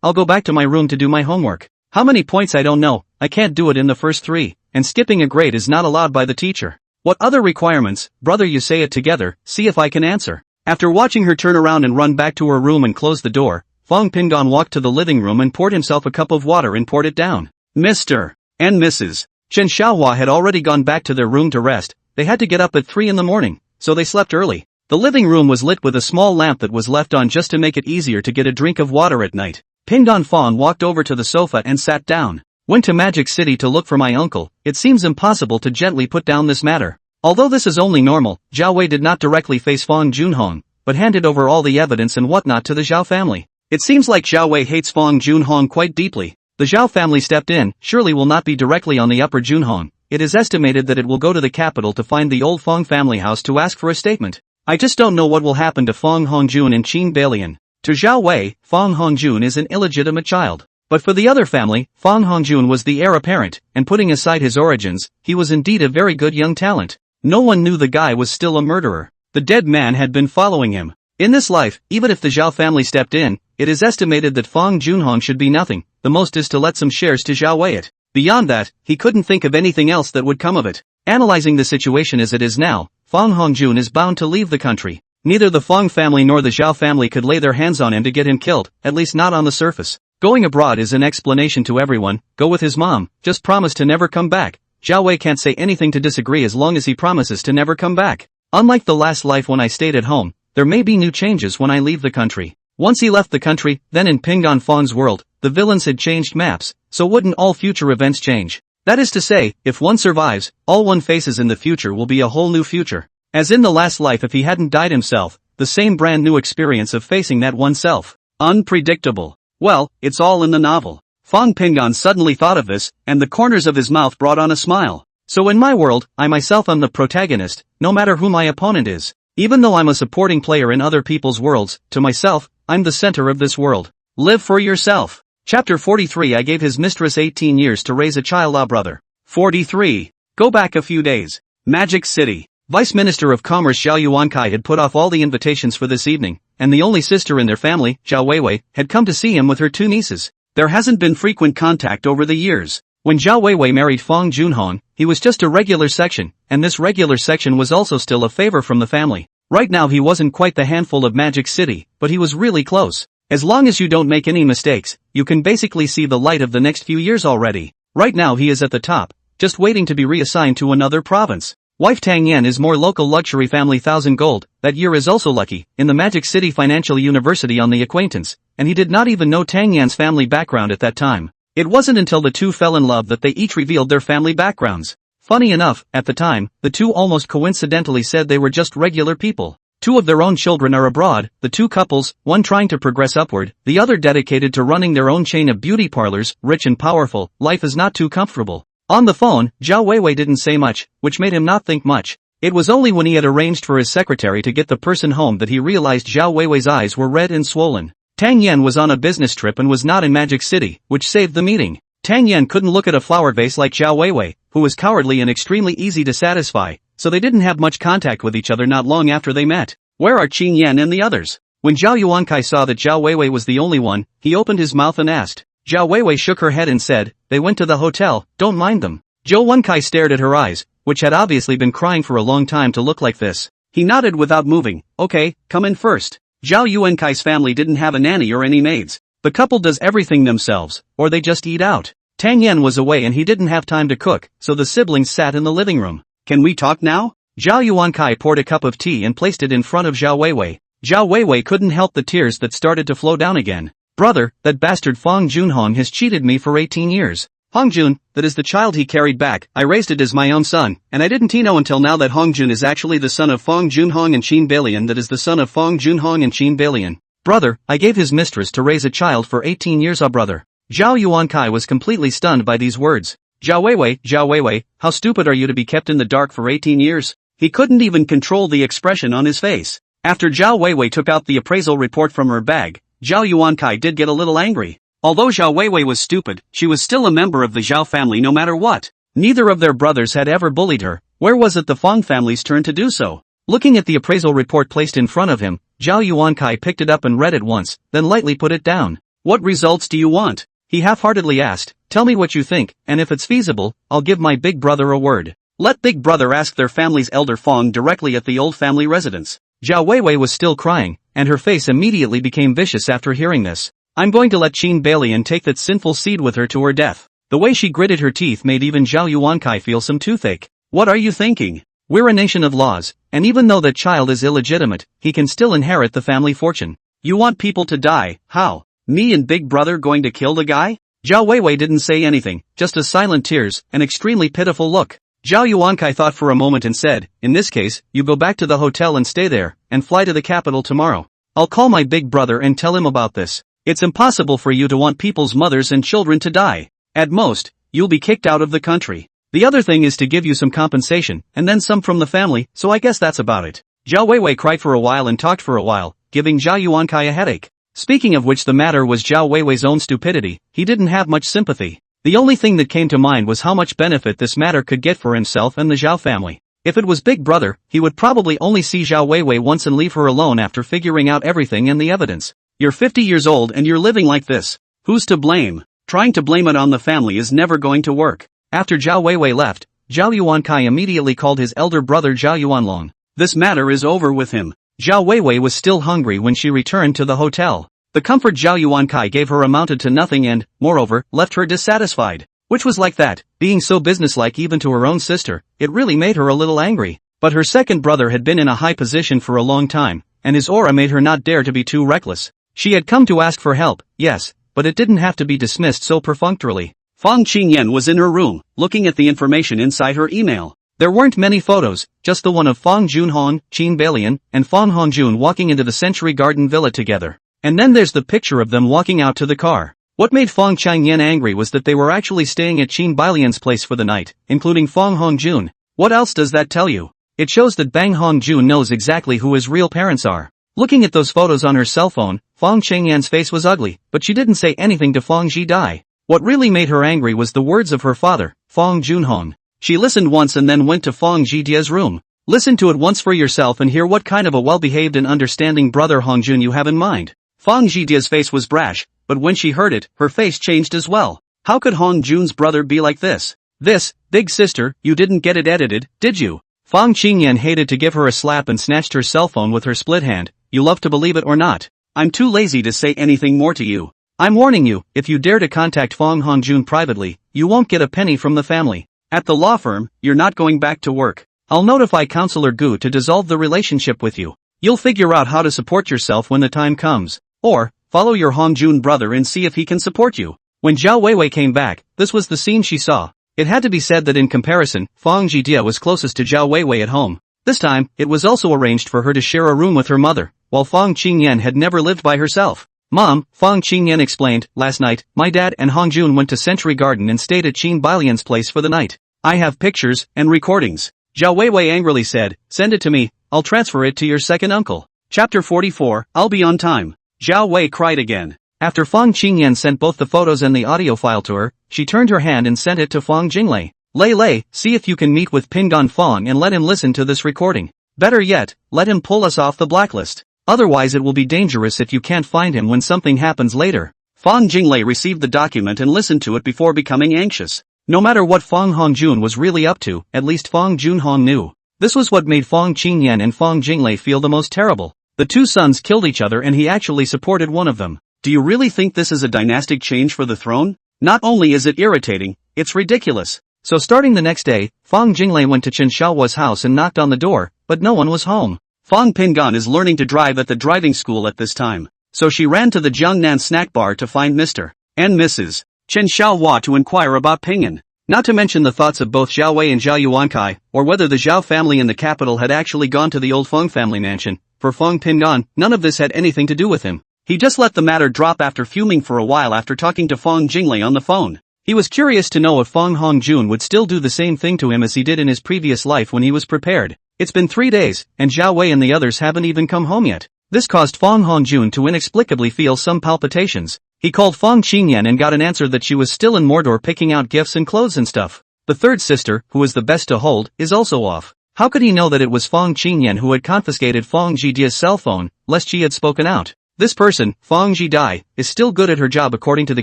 I'll go back to my room to do my homework. How many points I don't know, I can't do it in the first 3, and skipping a grade is not allowed by the teacher. What other requirements, brother, you say it together, see if I can answer. After watching her turn around and run back to her room and close the door, Fong Pinggan walked to the living room and poured himself a cup of water and poured it down. Mr. and Mrs. Chen Xiaohua had already gone back to their room to rest. They had to get up at 3 in the morning, so they slept early. The living room was lit with a small lamp that was left on just to make it easier to get a drink of water at night. Pinggan Fawn walked over to the sofa and sat down. Went to Magic City to look for my uncle. It seems impossible to gently put down this matter. Although this is only normal, Zhao Wei did not directly face Fong Junhong, but handed over all the evidence and whatnot to the Zhao family. It seems like Zhao Wei hates Fong Junhong quite deeply. The Zhao family stepped in, surely will not be directly on the upper Junhong. It is estimated that it will go to the capital to find the old Fong family house to ask for a statement. I just don't know what will happen to Fong Hongjun and Qin Balian. To Zhao Wei, Fong Hongjun is an illegitimate child. But for the other family, Fong Hongjun was the heir apparent, and putting aside his origins, he was indeed a very good young talent. No one knew the guy was still a murderer. The dead man had been following him. In this life, even if the Zhao family stepped in, it is estimated that Fong Junhong should be nothing, the most is to let some shares to Zhao Wei it. Beyond that, he couldn't think of anything else that would come of it. Analyzing the situation as it is now, Fong Hongjun is bound to leave the country. Neither the Fong family nor the Zhao family could lay their hands on him to get him killed, at least not on the surface. Going abroad is an explanation to everyone. Go with his mom, just promise to never come back. Zhao Wei can't say anything to disagree as long as he promises to never come back. Unlike the last life when I stayed at home, there may be new changes when I leave the country. Once he left the country, then in Pinggan Fong's world, the villains had changed maps, so wouldn't all future events change? That is to say, if one survives, all one faces in the future will be a whole new future. As in the last life if he hadn't died himself, the same brand new experience of facing that oneself. Unpredictable. Well, it's all in the novel. Fong Pinggan suddenly thought of this, and the corners of his mouth brought on a smile. So in my world, I myself am the protagonist, no matter who my opponent is. Even though I'm a supporting player in other people's worlds, to myself, I'm the center of this world. Live for yourself. Chapter 43. I gave his mistress 18 years to raise a child. Brother. 43. Go back a few days. Magic City. Vice Minister of Commerce Xiao Yuankai had put off all the invitations for this evening, and the only sister in their family, Zhao Weiwei, had come to see him with her 2 nieces. There hasn't been frequent contact over the years. When Zhao Weiwei married Fong Junhong, he was just a regular section, and this regular section was also still a favor from the family. Right now he wasn't quite the handful of Magic City, but he was really close. As long as you don't make any mistakes, you can basically see the light of the next few years already. Right now he is at the top, just waiting to be reassigned to another province. Wife Tang Yan is more local luxury family 1000 gold, that year is also lucky, in the Magic City Financial University on the acquaintance, and he did not even know Tang Yan's family background at that time. It wasn't until the two fell in love that they each revealed their family backgrounds. Funny enough, at the time, the two almost coincidentally said they were just regular people. Two of their own children are abroad, the two couples, one trying to progress upward, the other dedicated to running their own chain of beauty parlors, rich and powerful, life is not too comfortable. On the phone, Zhao Weiwei didn't say much, which made him not think much. It was only when he had arranged for his secretary to get the person home that he realized Zhao Weiwei's eyes were red and swollen. Tang Yan was on a business trip and was not in Magic City, which saved the meeting. Tang Yan couldn't look at a flower vase like Zhao Weiwei, who was cowardly and extremely easy to satisfy, so they didn't have much contact with each other not long after they met. Where are Qin Yan and the others? When Zhao Yuankai saw that Zhao Weiwei was the only one, he opened his mouth and asked. Zhao Weiwei shook her head and said, they went to the hotel, don't mind them. Zhou Wenkai stared at her eyes, which had obviously been crying for a long time to look like this. He nodded without moving. Okay, come in first. Zhao Yuankai's family didn't have a nanny or any maids. The couple does everything themselves, or they just eat out. Tang Yan was away and he didn't have time to cook, so the siblings sat in the living room. Can we talk now? Zhao Yuankai poured a cup of tea and placed it in front of Zhao Weiwei. Zhao Weiwei couldn't help the tears that started to flow down again. Brother, that bastard Fong Junhong has cheated me for 18 years. Hongjun, that is the child he carried back, I raised it as my own son, and I didn't know until now that Hongjun is actually the son of Fong Junhong and Qin Balian that is the son of Fong Junhong and Qin Balian. Brother, I gave his mistress to raise a child for 18 years brother. Zhao Yuankai was completely stunned by these words. Zhao Weiwei, how stupid are you to be kept in the dark for 18 years? He couldn't even control the expression on his face. After Zhao Weiwei took out the appraisal report from her bag, Zhao Yuankai did get a little angry. Although Zhao Weiwei was stupid, she was still a member of the Zhao family no matter what. Neither of their brothers had ever bullied her. Where was it the Fong family's turn to do so? Looking at the appraisal report placed in front of him, Zhao Yuankai picked it up and read it once, then lightly put it down. What results do you want? He half-heartedly asked. Tell me what you think, and if it's feasible, I'll give my big brother a word. Let big brother ask their family's elder Fong directly at the old family residence. Zhao Weiwei was still crying, and her face immediately became vicious after hearing this. I'm going to let Qin Balian take that sinful seed with her to her death. The way she gritted her teeth made even Zhao Yuankai feel some toothache. What are you thinking? We're a nation of laws, and even though that child is illegitimate, he can still inherit the family fortune. You want people to die, how? Me and big brother going to kill the guy? Zhao Weiwei didn't say anything, just a silent tears, an extremely pitiful look. Zhao Yuankai thought for a moment and said, in this case, you go back to the hotel and stay there, and fly to the capital tomorrow. I'll call my big brother and tell him about this. It's impossible for you to want people's mothers and children to die. At most, you'll be kicked out of the country. The other thing is to give you some compensation, and then some from the family, so I guess that's about it. Zhao Weiwei cried for a while and talked for a while, giving Zhao Yuankai a headache. Speaking of which the matter was Zhao Weiwei's own stupidity, he didn't have much sympathy. The only thing that came to mind was how much benefit this matter could get for himself and the Zhao family. If it was big brother, he would probably only see Zhao Weiwei once and leave her alone after figuring out everything and the evidence. You're 50 years old and you're living like this. Who's to blame? Trying to blame it on the family is never going to work. After Zhao Weiwei left, Zhao Yuankai immediately called his elder brother Zhao Yuanlong. This matter is over with him. Zhao Weiwei was still hungry when she returned to the hotel. The comfort Zhao Yuankai gave her amounted to nothing and, moreover, left her dissatisfied. Which was like that, being so businesslike even to her own sister, it really made her a little angry. But her second brother had been in a high position for a long time, and his aura made her not dare to be too reckless. She had come to ask for help, yes, but it didn't have to be dismissed so perfunctorily. Fong Qingyan was in her room, looking at the information inside her email. There weren't many photos, just the one of Fong Junhong, Qin Balian, and Fong Hongjun walking into the Century Garden Villa together. And then there's the picture of them walking out to the car. What made Fong Qingyan angry was that they were actually staying at Qin Balian's place for the night, including Fong Hongjun. What else does that tell you? It shows that Bang Hongjun knows exactly who his real parents are. Looking at those photos on her cell phone, Fong Qingyan's face was ugly, but she didn't say anything to Fong Jidai. What really made her angry was the words of her father, Fong Junhong. She listened once and then went to Fong Jidia's room. Listen to it once for yourself and hear what kind of a well-behaved and understanding brother Hongjun you have in mind. Fong Jidia's face was brash, but when she heard it, her face changed as well. How could Hong Jun's brother be like this? This, big sister, you didn't get it edited, did you? Fang Qingyan hated to give her a slap and snatched her cell phone with her split hand. You love to believe it or not. I'm too lazy to say anything more to you. I'm warning you, if you dare to contact Fang Hongjun privately, you won't get a penny from the family. At the law firm, you're not going back to work. I'll notify Counselor Gu to dissolve the relationship with you. You'll figure out how to support yourself when the time comes. Or, follow your Hongjun brother and see if he can support you. When Zhao Weiwei came back, this was the scene she saw. It had to be said that in comparison, Fang Zhidia was closest to Zhao Weiwei at home. This time, it was also arranged for her to share a room with her mother, while Fang Qingyan had never lived by herself. Mom, Fang Qingyan explained, last night, my dad and Hongjun went to Century Garden and stayed at Qin Bailian's place for the night. I have pictures and recordings. Zhao Weiwei angrily said, send it to me, I'll transfer it to your second uncle. Chapter 44, I'll be on time. Zhao Wei cried again. After Fang Qingyan sent both the photos and the audio file to her, she turned her hand and sent it to Fang Jinglei. Lei, see if you can meet with Pingan Fang and let him listen to this recording. Better yet, let him pull us off the blacklist. Otherwise it will be dangerous if you can't find him when something happens later. Fang Jinglei received the document and listened to it before becoming anxious. No matter what Fang Hongjun was really up to, at least Fang Junhong knew. This was what made Fang Qingyan and Fang Jinglei feel the most terrible. The two sons killed each other and he actually supported one of them. Do you really think this is a dynastic change for the throne? Not only is it irritating, it's ridiculous. So starting the next day, Fang Jinglei went to Chen Xiaohua's house and knocked on the door, but no one was home. Fang Pingan is learning to drive at the driving school at this time. So she ran to the Jiangnan snack bar to find Mr. and Mrs. Chen Xiaohua to inquire about Pingan. Not to mention the thoughts of both Zhao Wei and Zhao Yuankai, or whether the Zhao family in the capital had actually gone to the old Feng family mansion. For Feng Pingan, none of this had anything to do with him. He just let the matter drop after fuming for a while after talking to Fang Jinglei on the phone. He was curious to know if Fang Hongjun would still do the same thing to him as he did in his previous life when he was prepared. It's been 3 days, and Zhao Wei and the others haven't even come home yet. This caused Fang Hongjun to inexplicably feel some palpitations. He called Fang Qingyan and got an answer that she was still in Mordor picking out gifts and clothes and stuff. The third sister, who was the best to hold, is also off. How could he know that it was Fang Qingyan who had confiscated Fang Zhidia's cell phone, lest she had spoken out? This person, Fang Zhidai, is still good at her job according to the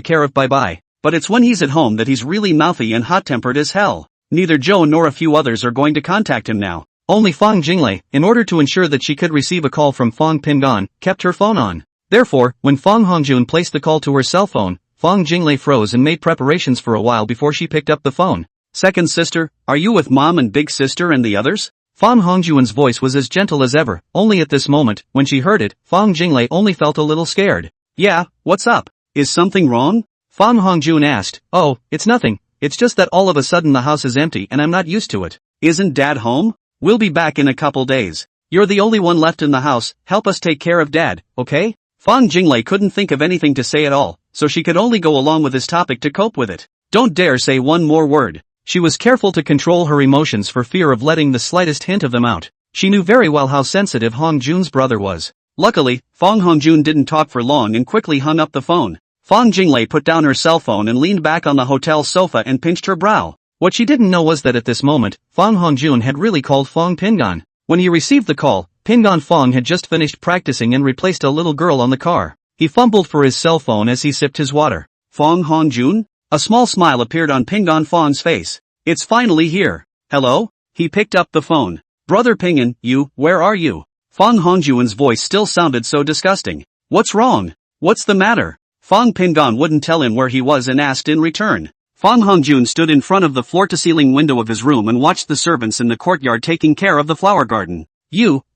care of Bye-Bye. But it's when he's at home that he's really mouthy and hot-tempered as hell. Neither Zhou nor a few others are going to contact him now. Only Fang Jinglei, in order to ensure that she could receive a call from Fang Pingan, kept her phone on. Therefore, when Fang Hongjun placed the call to her cell phone, Fang Jinglei froze and made preparations for a while before she picked up the phone. Second sister, are you with mom and big sister and the others? Fang Hongjun's voice was as gentle as ever, only at this moment, when she heard it, Fang Jinglei only felt a little scared. Yeah, what's up? Is something wrong? Fang Hongjun asked. Oh, it's nothing. It's just that all of a sudden the house is empty and I'm not used to it. Isn't Dad home? We'll be back in a couple days. You're the only one left in the house, help us take care of Dad, okay? Fang Jinglei couldn't think of anything to say at all, so she could only go along with his topic to cope with it. Don't dare say one more word. She was careful to control her emotions for fear of letting the slightest hint of them out. She knew very well how sensitive Hongjun's brother was. Luckily, Fang Hongjun didn't talk for long and quickly hung up the phone. Fang Jinglei put down her cell phone and leaned back on the hotel sofa and pinched her brow. What she didn't know was that at this moment, Fang Hongjun had really called Fang Pingan. When he received the call, Pingan Fang had just finished practicing and replaced a little girl on the car. He fumbled for his cell phone as he sipped his water. Fang Hongjun? A small smile appeared on Pingan Fang's face. It's finally here. Hello? He picked up the phone. Brother Pingan, where are you? Fang Hongjun's voice still sounded so disgusting. What's wrong? What's the matter? Fang Pingan wouldn't tell him where he was and asked in return. Fang Hongjun stood in front of the floor-to-ceiling window of his room and watched the servants in the courtyard taking care of the flower garden.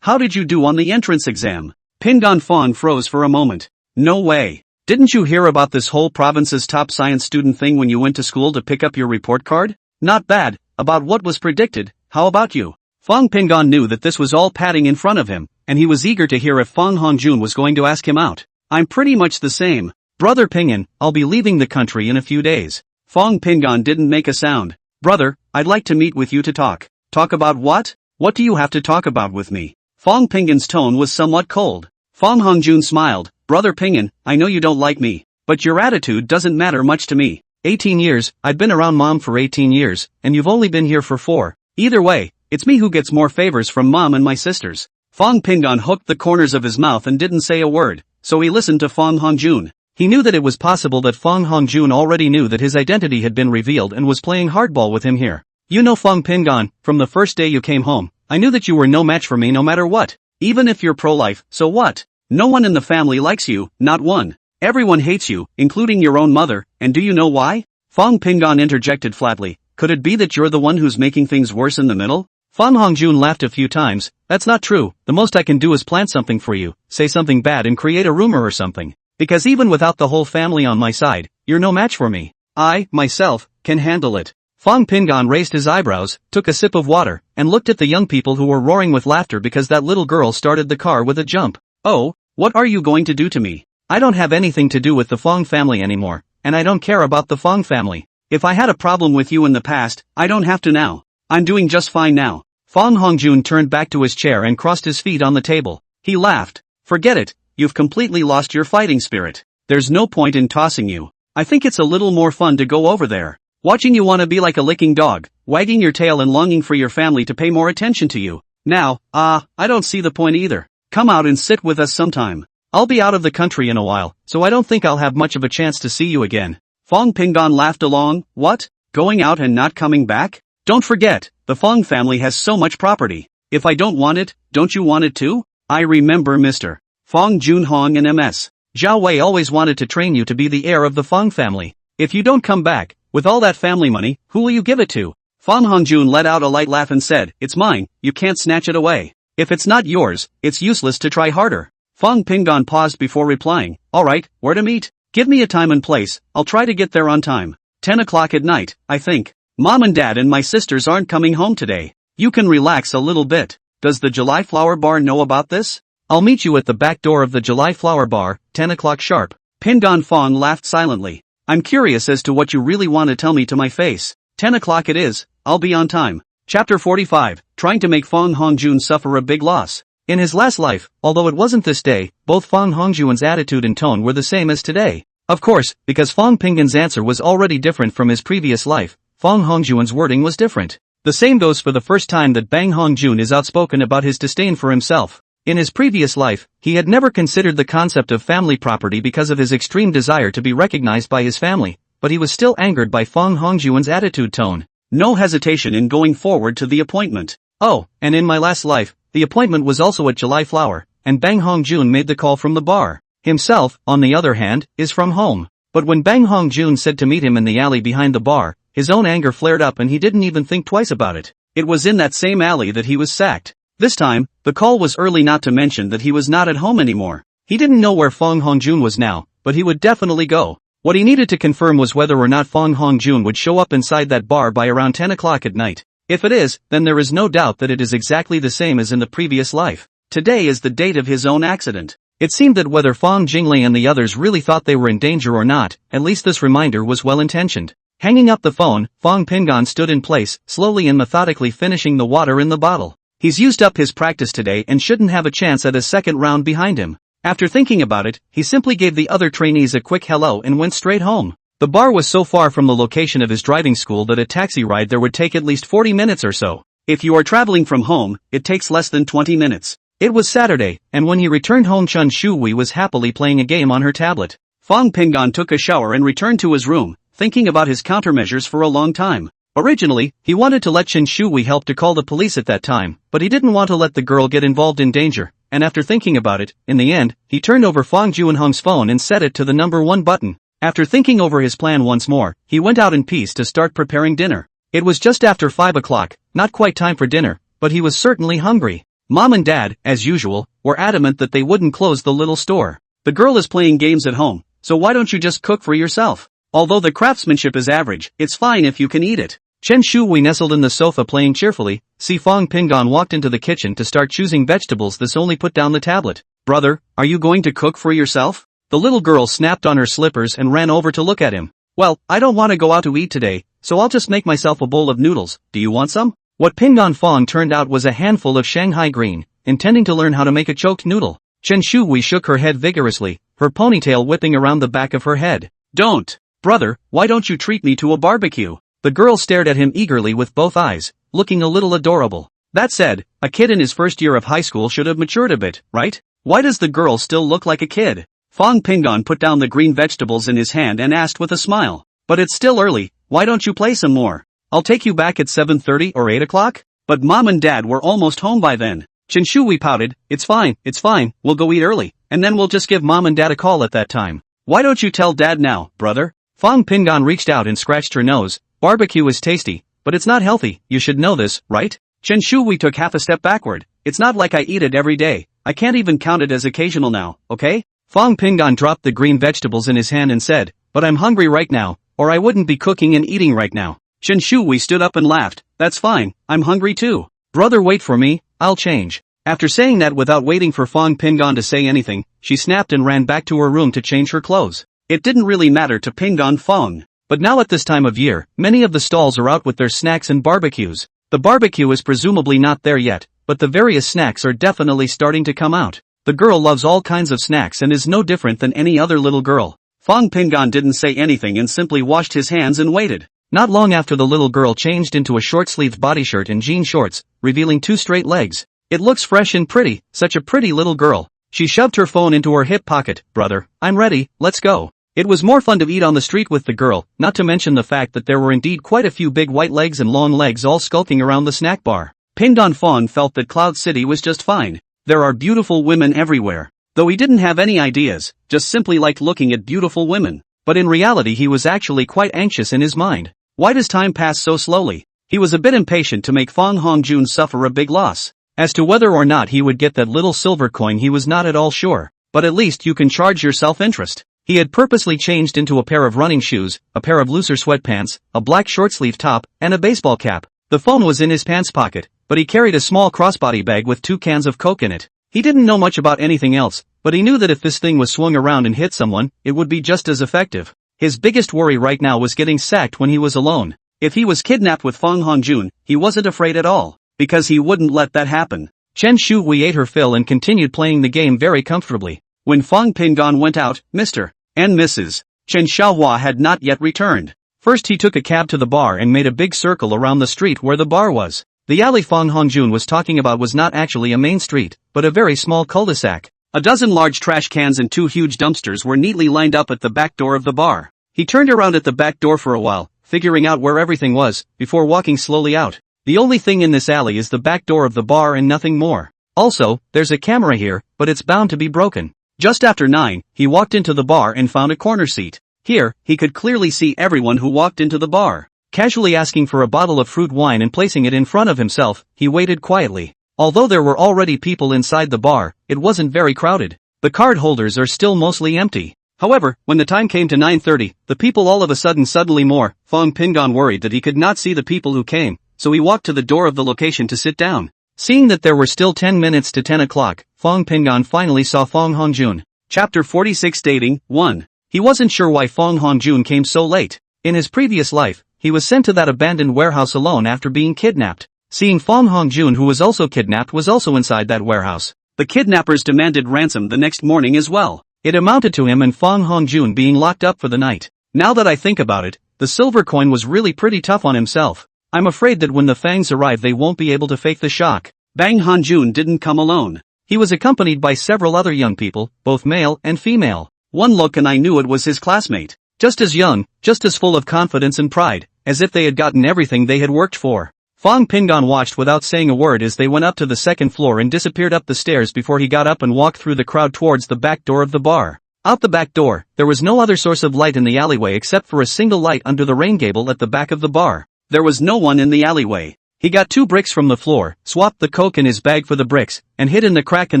How did you do on the entrance exam? Pingan Fang froze for a moment. No way. Didn't you hear about this whole province's top science student thing when you went to school to pick up your report card? Not bad, about what was predicted, how about you? Fang Pingan knew that this was all padding in front of him, and he was eager to hear if Fang Hongjun was going to ask him out. I'm pretty much the same. Brother Pingan, I'll be leaving the country in a few days. Fang Pingan didn't make a sound. Brother, I'd like to meet with you to talk. Talk about what? What do you have to talk about with me? Fang Pingan's tone was somewhat cold. Fang Hongjun smiled. Brother Pingan, I know you don't like me, but your attitude doesn't matter much to me. 18 years, I've been around Mom for 18 years, and you've only been here for 4. Either way, it's me who gets more favors from Mom and my sisters. Fang Pingan hooked the corners of his mouth and didn't say a word, so he listened to Fang Hongjun. He knew that it was possible that Fong Hongjun already knew that his identity had been revealed and was playing hardball with him here. You know Fong Pingon, from the first day you came home, I knew that you were no match for me no matter what. Even if you're pro-life, so what? No one in the family likes you, not one. Everyone hates you, including your own mother, and do you know why? Fong Pingon interjected flatly. Could it be that you're the one who's making things worse in the middle? Fong Hongjun laughed a few times. That's not true, the most I can do is plant something for you, say something bad and create a rumor or something. Because even without the whole family on my side, you're no match for me. I, myself, can handle it. Fong Pingon raised his eyebrows, took a sip of water, and looked at the young people who were roaring with laughter because that little girl started the car with a jump. Oh, what are you going to do to me? I don't have anything to do with the Fong family anymore, and I don't care about the Fong family. If I had a problem with you in the past, I don't have to now. I'm doing just fine now. Fong Hongjun turned back to his chair and crossed his feet on the table. He laughed. Forget it, you've completely lost your fighting spirit. There's no point in tossing you. I think it's a little more fun to go over there. Watching you want to be like a licking dog, wagging your tail and longing for your family to pay more attention to you. Now, I don't see the point either. Come out and sit with us sometime. I'll be out of the country in a while, so I don't think I'll have much of a chance to see you again. Fong Pingon laughed along. What? Going out and not coming back? Don't forget, the Fong family has so much property. If I don't want it, don't you want it too? I remember Mr. Fong Junhong and MS. Zhao Wei always wanted to train you to be the heir of the Fong family. If you don't come back, with all that family money, who will you give it to? Fong Hongjun let out a light laugh and said, it's mine, you can't snatch it away. If it's not yours, it's useless to try harder. Fong Pingon paused before replying, alright, where to meet? Give me a time and place, I'll try to get there on time. 10 o'clock at night, I think. Mom and Dad and my sisters aren't coming home today. You can relax a little bit. Does the July Flower Bar know about this? I'll meet you at the back door of the July Flower Bar, 10 o'clock sharp. Pingon Fong laughed silently. I'm curious as to what you really want to tell me to my face. 10 o'clock it is, I'll be on time. Chapter 45, Trying to make Fong Hongjun suffer a big loss. In his last life, although it wasn't this day, both Fong Hongjun's attitude and tone were the same as today. Of course, because Fong Pingon's answer was already different from his previous life, Fong Hongjun's wording was different. The same goes for the first time that Bang Hongjun is outspoken about his disdain for himself. In his previous life, he had never considered the concept of family property because of his extreme desire to be recognized by his family, but he was still angered by Fong Hongjun's attitude tone. No hesitation in going forward to the appointment. Oh, and in my last life, the appointment was also at July Flower, and Bang Hongjun made the call from the bar. Himself, on the other hand, is from home. But when Bang Hongjun said to meet him in the alley behind the bar, his own anger flared up and he didn't even think twice about it. It was in that same alley that he was sacked. This time, the call was early, not to mention that he was not at home anymore. He didn't know where Fong Hongjun was now, but he would definitely go. What he needed to confirm was whether or not Fong Hongjun would show up inside that bar by around 10 o'clock at night. If it is, then there is no doubt that it is exactly the same as in the previous life. Today is the date of his own accident. It seemed that whether Fong Jinglei and the others really thought they were in danger or not, at least this reminder was well intentioned. Hanging up the phone, Fong Pingon stood in place, slowly and methodically finishing the water in the bottle. He's used up his practice today and shouldn't have a chance at a second round behind him. After thinking about it, he simply gave the other trainees a quick hello and went straight home. The bar was so far from the location of his driving school that a taxi ride there would take at least 40 minutes or so. If you are traveling from home, it takes less than 20 minutes. It was Saturday, and when he returned home, Chun Shui was happily playing a game on her tablet. Fong Pingon took a shower and returned to his room, thinking about his countermeasures for a long time. Originally, he wanted to let Chun Shui help to call the police at that time, but he didn't want to let the girl get involved in danger, and after thinking about it, in the end, he turned over Fong Junhong's phone and set it to the number 1 button. After thinking over his plan once more, he went out in peace to start preparing dinner. It was just after 5 o'clock, not quite time for dinner, but he was certainly hungry. Mom and Dad, as usual, were adamant that they wouldn't close the little store. The girl is playing games at home, so why don't you just cook for yourself? Although the craftsmanship is average, it's fine if you can eat it. Chen Shui nestled in the sofa playing cheerfully. See, Fong Pingon walked into the kitchen to start choosing vegetables. This only put down the tablet. Brother, are you going to cook for yourself? The little girl snapped on her slippers and ran over to look at him. Well, I don't want to go out to eat today, so I'll just make myself a bowl of noodles. Do you want some? What Pingon Fong turned out was a handful of Shanghai green, intending to learn how to make a choked noodle. Chen Shui shook her head vigorously, her ponytail whipping around the back of her head. Don't! Brother, why don't you treat me to a barbecue? The girl stared at him eagerly with both eyes, looking a little adorable. That said, a kid in his first year of high school should have matured a bit, right? Why does the girl still look like a kid? Fong Pingon put down the green vegetables in his hand and asked with a smile. But it's still early, why don't you play some more? I'll take you back at 7:30 or 8 o'clock? But Mom and Dad were almost home by then. Chen Shui pouted, it's fine, we'll go eat early, and then we'll just give Mom and Dad a call at that time. Why don't you tell Dad now, brother? Fong Pingon reached out and scratched her nose. Barbecue is tasty, but it's not healthy, you should know this, right? Chen Shui took half a step backward. It's not like I eat it every day, I can't even count it as occasional now, okay? Fong Pingon dropped the green vegetables in his hand and said, but I'm hungry right now, or I wouldn't be cooking and eating right now. Chen Shui stood up and laughed, that's fine, I'm hungry too. Brother, wait for me, I'll change. After saying that without waiting for Fong Pingon to say anything, she snapped and ran back to her room to change her clothes. It didn't really matter to Pingon Fong. But now at this time of year, many of the stalls are out with their snacks and barbecues. The barbecue is presumably not there yet, but the various snacks are definitely starting to come out. The girl loves all kinds of snacks and is no different than any other little girl. Fong Pingon didn't say anything and simply washed his hands and waited. Not long after, the little girl changed into a short-sleeved bodyshirt and jean shorts, revealing 2 straight legs. It looks fresh and pretty, such a pretty little girl. She shoved her phone into her hip pocket. Brother, I'm ready, let's go. It was more fun to eat on the street with the girl, not to mention the fact that there were indeed quite a few big white legs and long legs all skulking around the snack bar. Pingon Fong felt that Cloud City was just fine. There are beautiful women everywhere. Though he didn't have any ideas, just simply liked looking at beautiful women. But in reality he was actually quite anxious in his mind. Why does time pass so slowly? He was a bit impatient to make Fong Hongjun suffer a big loss. As to whether or not he would get that little silver coin he was not at all sure. But at least you can charge yourself interest. He had purposely changed into a pair of running shoes, a pair of looser sweatpants, a black short-sleeve top, and a baseball cap. The phone was in his pants pocket, but he carried a small crossbody bag with 2 cans of Coke in it. He didn't know much about anything else, but he knew that if this thing was swung around and hit someone, it would be just as effective. His biggest worry right now was getting sacked when he was alone. If he was kidnapped with Fong Hongjun, he wasn't afraid at all, because he wouldn't let that happen. Chen Shui ate her fill and continued playing the game very comfortably. When Fong Pingon went out, Mr. and Mrs. Chen Xiaohua had not yet returned. First he took a cab to the bar and made a big circle around the street where the bar was. The alley Fong Hongjun was talking about was not actually a main street, but a very small cul-de-sac. A dozen large trash cans and 2 huge dumpsters were neatly lined up at the back door of the bar. He turned around at the back door for a while, figuring out where everything was, before walking slowly out. The only thing in this alley is the back door of the bar and nothing more. Also, there's a camera here, but it's bound to be broken. Just after 9, he walked into the bar and found a corner seat. Here, he could clearly see everyone who walked into the bar. Casually asking for a bottle of fruit wine and placing it in front of himself, he waited quietly. Although there were already people inside the bar, it wasn't very crowded. The card holders are still mostly empty. However, when the time came to 9:30, the people all of a suddenly more. Fong Pingon worried that he could not see the people who came, so he walked to the door of the location to sit down. Seeing that there were still 10 minutes to 10 o'clock, Fong Pingon finally saw Fong Hongjun. Chapter 46 Dating 1. He wasn't sure why Fong Hongjun came so late. In his previous life, he was sent to that abandoned warehouse alone after being kidnapped. Seeing Fong Hongjun, who was also kidnapped, was also inside that warehouse. The kidnappers demanded ransom the next morning as well. It amounted to him and Fong Hongjun being locked up for the night. Now that I think about it, the silver coin was really pretty tough on himself. I'm afraid that when the Fangs arrive they won't be able to fake the shock. Bang Hongjun didn't come alone. He was accompanied by several other young people, both male and female. One look and I knew it was his classmate. Just as young, just as full of confidence and pride, as if they had gotten everything they had worked for. Fong Pingon watched without saying a word as they went up to the second floor and disappeared up the stairs before he got up and walked through the crowd towards the back door of the bar. Out the back door, there was no other source of light in the alleyway except for a single light under the rain gable at the back of the bar. There was no one in the alleyway. He got 2 bricks from the floor, swapped the Coke in his bag for the bricks, and hid in the crack in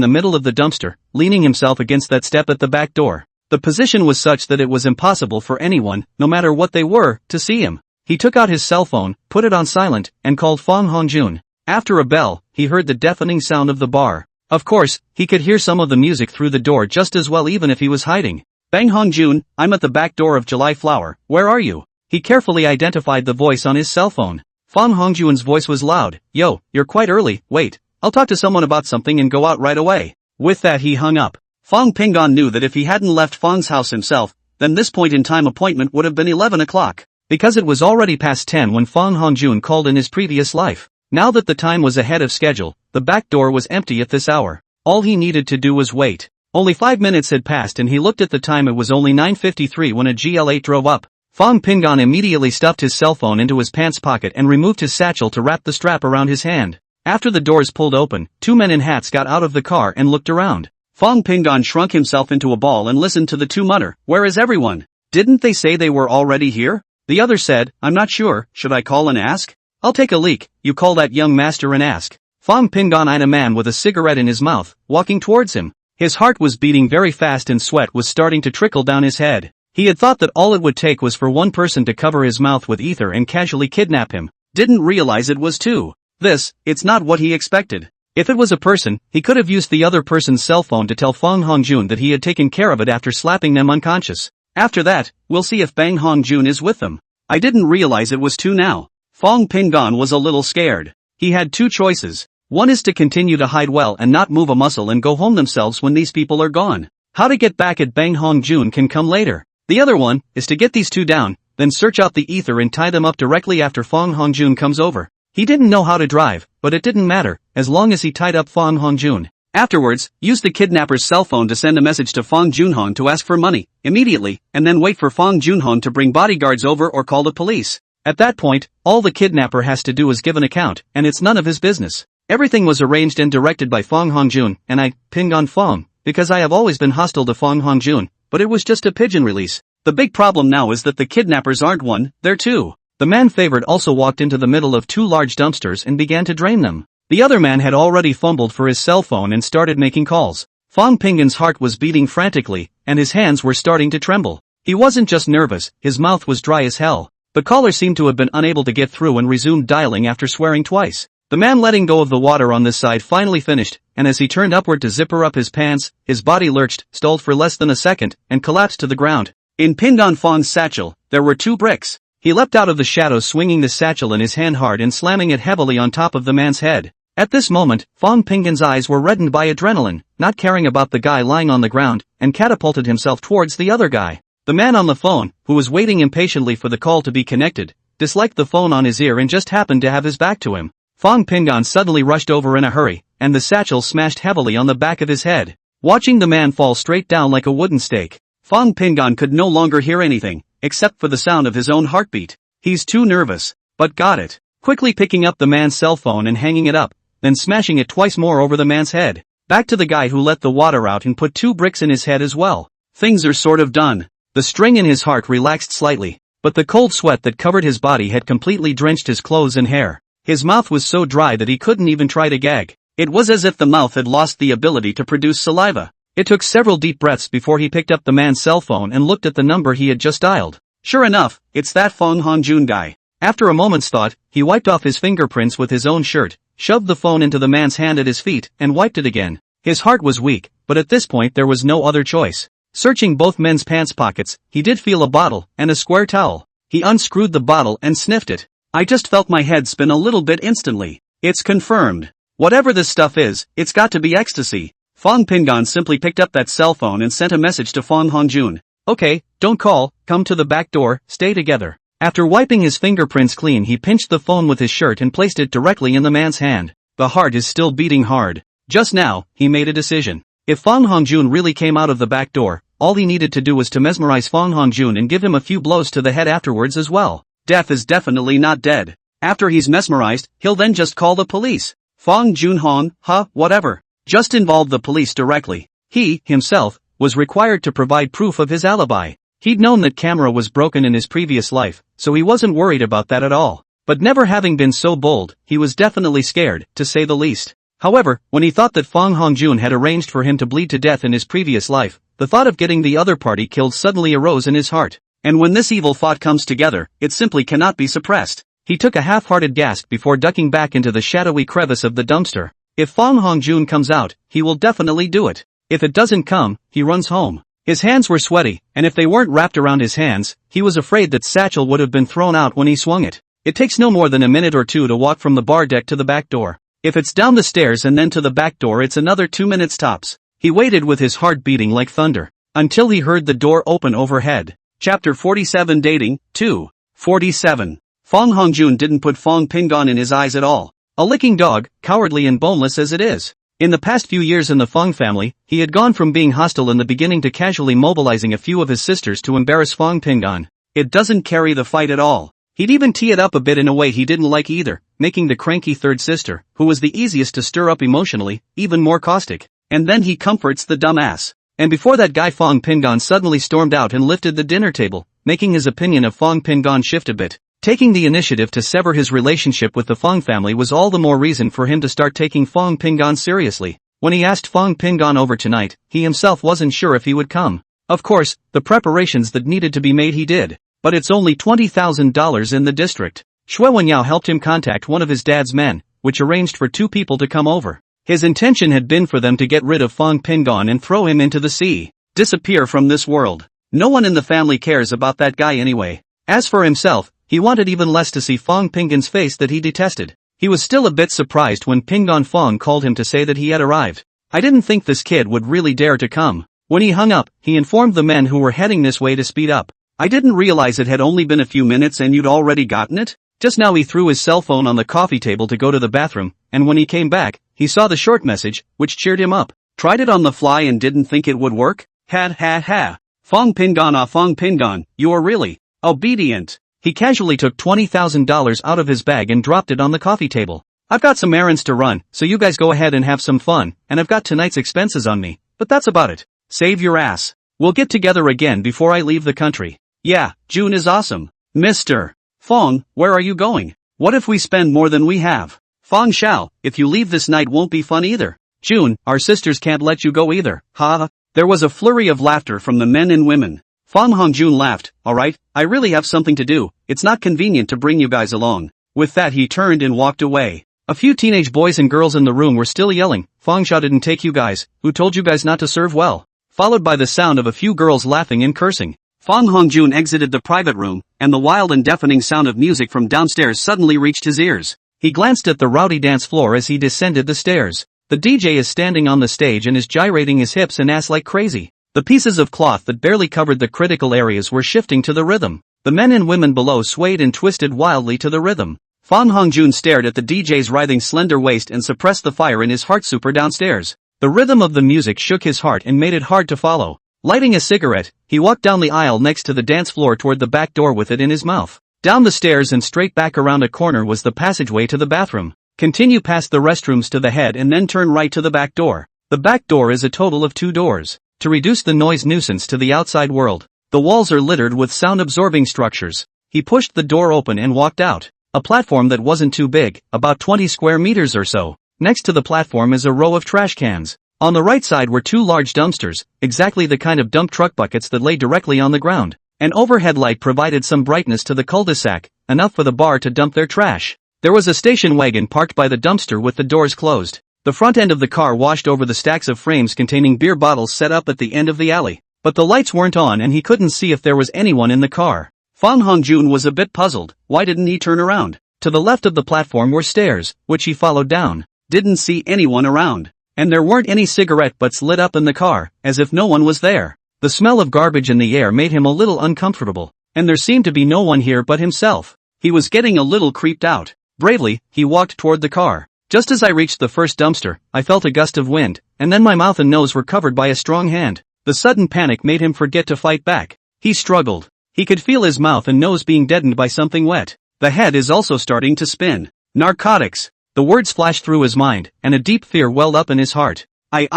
the middle of the dumpster, leaning himself against that step at the back door. The position was such that it was impossible for anyone, no matter what they were, to see him. He took out his cell phone, put it on silent, and called Fong Hongjun. After a bell, he heard the deafening sound of the bar. Of course, he could hear some of the music through the door just as well even if he was hiding. Bang Hongjun, I'm at the back door of July Flower, where are you? He carefully identified the voice on his cell phone. Fong Hongjun's voice was loud. Yo, you're quite early, wait, I'll talk to someone about something and go out right away. With that he hung up. Fong Pingon knew that if he hadn't left Fong's house himself, then this point in time appointment would have been 11 o'clock. Because it was already past 10 when Fong Hongjun called in his previous life. Now that the time was ahead of schedule, the back door was empty at this hour. All he needed to do was wait. Only 5 minutes had passed and he looked at the time. It was only 9:53 when a GL8 drove up. Fong Pingon immediately stuffed his cell phone into his pants pocket and removed his satchel to wrap the strap around his hand. After the doors pulled open, 2 men in hats got out of the car and looked around. Fong Pingon shrunk himself into a ball and listened to the two mutter, "Where is everyone? Didn't they say they were already here?" The other said, "I'm not sure, should I call and ask?" "I'll take a leak, you call that young master and ask." Fong Pingon eyed a man with a cigarette in his mouth, walking towards him. His heart was beating very fast and sweat was starting to trickle down his head. He had thought that all it would take was for one person to cover his mouth with ether and casually kidnap him. Didn't realize it was two. It's not what he expected. If it was a person, he could have used the other person's cell phone to tell Fong Hongjun that he had taken care of it after slapping them unconscious. After that, we'll see if Bang Hongjun is with them. I didn't realize it was two now. Fong Pingon was a little scared. He had two choices. One is to continue to hide well and not move a muscle and go home themselves when these people are gone. How to get back at Bang Hongjun can come later. The other one is to get these two down, then search out the ether and tie them up directly after Fong Hongjun comes over. He didn't know how to drive, but it didn't matter, as long as he tied up Fong Hongjun. Afterwards, use the kidnapper's cell phone to send a message to Fong Junhong to ask for money, immediately, and then wait for Fong Junhong to bring bodyguards over or call the police. At that point, all the kidnapper has to do is give an account, and it's none of his business. Everything was arranged and directed by Fong Hongjun, and I pinged on Fong, because I have always been hostile to Fong Hongjun, but it was just a pigeon release. The big problem now is that the kidnappers aren't one, they're two. The man favored also walked into the middle of two large dumpsters and began to drain them. The other man had already fumbled for his cell phone and started making calls. Fong Pingon's heart was beating frantically, and his hands were starting to tremble. He wasn't just nervous, his mouth was dry as hell. The caller seemed to have been unable to get through and resumed dialing after swearing twice. The man letting go of the water on this side finally finished, and as he turned upward to zipper up his pants, his body lurched, stalled for less than a second, and collapsed to the ground. In pinned on Fong's satchel, there were two bricks. He leapt out of the shadows swinging the satchel in his hand hard and slamming it heavily on top of the man's head. At this moment, Fong Pingon's eyes were reddened by adrenaline, not caring about the guy lying on the ground, and catapulted himself towards the other guy. The man on the phone, who was waiting impatiently for the call to be connected, disliked the phone on his ear and just happened to have his back to him. Fong Pingon suddenly rushed over in a hurry, and the satchel smashed heavily on the back of his head. Watching the man fall straight down like a wooden stake, Fong Pingon could no longer hear anything, except for the sound of his own heartbeat. He's too nervous, but got it. Quickly picking up the man's cell phone and hanging it up, then smashing it twice more over the man's head. Back to the guy who let the water out and put two bricks in his head as well. Things are sort of done. The string in his heart relaxed slightly, but the cold sweat that covered his body had completely drenched his clothes and hair. His mouth was so dry that he couldn't even try to gag. It was as if the mouth had lost the ability to produce saliva. It took several deep breaths before he picked up the man's cell phone and looked at the number he had just dialed. Sure enough, it's that Fong Hongjun guy. After a moment's thought, he wiped off his fingerprints with his own shirt, shoved the phone into the man's hand at his feet, and wiped it again. His heart was weak, but at this point there was no other choice. Searching both men's pants pockets, he did feel a bottle and a square towel. He unscrewed the bottle and sniffed it. I just felt my head spin a little bit instantly. It's confirmed. Whatever this stuff is, it's got to be ecstasy. Fong Pingon simply picked up that cell phone and sent a message to Fong Hongjun. Okay, don't call, come to the back door, stay together. After wiping his fingerprints clean, he pinched the phone with his shirt and placed it directly in the man's hand. The heart is still beating hard. Just now, he made a decision. If Fong Hongjun really came out of the back door, all he needed to do was to mesmerize Fong Hongjun and give him a few blows to the head afterwards as well. Death is definitely not dead. After he's mesmerized, he'll then just call the police. Fong Junhong, whatever. Just involve the police directly. He, himself, was required to provide proof of his alibi. He'd known that camera was broken in his previous life, so he wasn't worried about that at all. But never having been so bold, he was definitely scared, to say the least. However, when he thought that Fong Hongjun had arranged for him to bleed to death in his previous life, the thought of getting the other party killed suddenly arose in his heart. And when this evil thought comes together, it simply cannot be suppressed. He took a half-hearted gasp before ducking back into the shadowy crevice of the dumpster. If Fong Hongjun comes out, he will definitely do it. If it doesn't come, he runs home. His hands were sweaty, and if they weren't wrapped around his hands, he was afraid that satchel would have been thrown out when he swung it. It takes no more than a minute or two to walk from the bar deck to the back door. If it's down the stairs and then to the back door, it's another 2 minutes tops. He waited with his heart beating like thunder, until he heard the door open overhead. Chapter 47 Dating, 2. 47. Fong Hongjun didn't put Fong Pingon in his eyes at all. A licking dog, cowardly and boneless as it is. In the past few years in the Fong family, he had gone from being hostile in the beginning to casually mobilizing a few of his sisters to embarrass Fong Pingon. It doesn't carry the fight at all. He'd even tee it up a bit in a way he didn't like either, making the cranky third sister, who was the easiest to stir up emotionally, even more caustic. And then he comforts the dumbass. And before that guy Fong Pingon suddenly stormed out and lifted the dinner table, making his opinion of Fong Pingon shift a bit. Taking the initiative to sever his relationship with the Fong family was all the more reason for him to start taking Fong Pingon seriously. When he asked Fong Pingon over tonight, he himself wasn't sure if he would come. Of course, the preparations that needed to be made he did. But it's only $20,000 in the district. Xue Wenyao helped him contact one of his dad's men, which arranged for 2 people to come over. His intention had been for them to get rid of Fong Pingon and throw him into the sea. Disappear from this world. No one in the family cares about that guy anyway. As for himself, he wanted even less to see Fong Pingon's face that he detested. He was still a bit surprised when Pingon Fong called him to say that he had arrived. I didn't think this kid would really dare to come. When he hung up, he informed the men who were heading this way to speed up. I didn't realize it had only been a few minutes and you'd already gotten it? Just now he threw his cell phone on the coffee table to go to the bathroom, and when he came back, he saw the short message, which cheered him up. Tried it on the fly and didn't think it would work? Ha. Fong Pingon, you are really obedient. He casually took $20,000 out of his bag and dropped it on the coffee table. I've got some errands to run, so you guys go ahead and have some fun, and I've got tonight's expenses on me, but that's about it. Save your ass. We'll get together again before I leave the country. Yeah, June is awesome. Mr. Fong, where are you going? What if we spend more than we have? Fong Xiao, if you leave this night won't be fun either. June, our sisters can't let you go either. Ha. There was a flurry of laughter from the men and women. Fong Hongjun laughed. Alright, I really have something to do, it's not convenient to bring you guys along. With that he turned and walked away. A few teenage boys and girls in the room were still yelling, Fong Xiao didn't take you guys, who told you guys not to serve well? Followed by the sound of a few girls laughing and cursing. Fong Hongjun exited the private room, and the wild and deafening sound of music from downstairs suddenly reached his ears. He glanced at the rowdy dance floor as he descended the stairs. The DJ is standing on the stage and is gyrating his hips and ass like crazy. The pieces of cloth that barely covered the critical areas were shifting to the rhythm. The men and women below swayed and twisted wildly to the rhythm. Fong Hongjun stared at the DJ's writhing slender waist and suppressed the fire in his heart super downstairs. The rhythm of the music shook his heart and made it hard to follow. Lighting a cigarette, he walked down the aisle next to the dance floor toward the back door with it in his mouth. Down the stairs and straight back around a corner was the passageway to the bathroom. Continue past the restrooms to the head and then turn right to the back door. The back door is a total of 2 doors. To reduce the noise nuisance to the outside world, the walls are littered with sound-absorbing structures. He pushed the door open and walked out. A platform that wasn't too big, about 20 square meters or so. Next to the platform is a row of trash cans. On the right side were 2 large dumpsters, exactly the kind of dump truck buckets that lay directly on the ground. An overhead light provided some brightness to the cul-de-sac, enough for the bar to dump their trash. There was a station wagon parked by the dumpster with the doors closed. The front end of the car washed over the stacks of frames containing beer bottles set up at the end of the alley. But the lights weren't on and he couldn't see if there was anyone in the car. Fong Hongjun was a bit puzzled. Why didn't he turn around? To the left of the platform were stairs, which he followed down. Didn't see anyone around. And there weren't any cigarette butts lit up in the car, as if no one was there. The smell of garbage in the air made him a little uncomfortable, and there seemed to be no one here but himself. He was getting a little creeped out. Bravely, he walked toward the car. Just as I reached the first dumpster, I felt a gust of wind, and then my mouth and nose were covered by a strong hand. The sudden panic made him forget to fight back. He struggled. He could feel his mouth and nose being deadened by something wet. The head is also starting to spin. Narcotics. The words flashed through his mind, and a deep fear welled up in his heart. I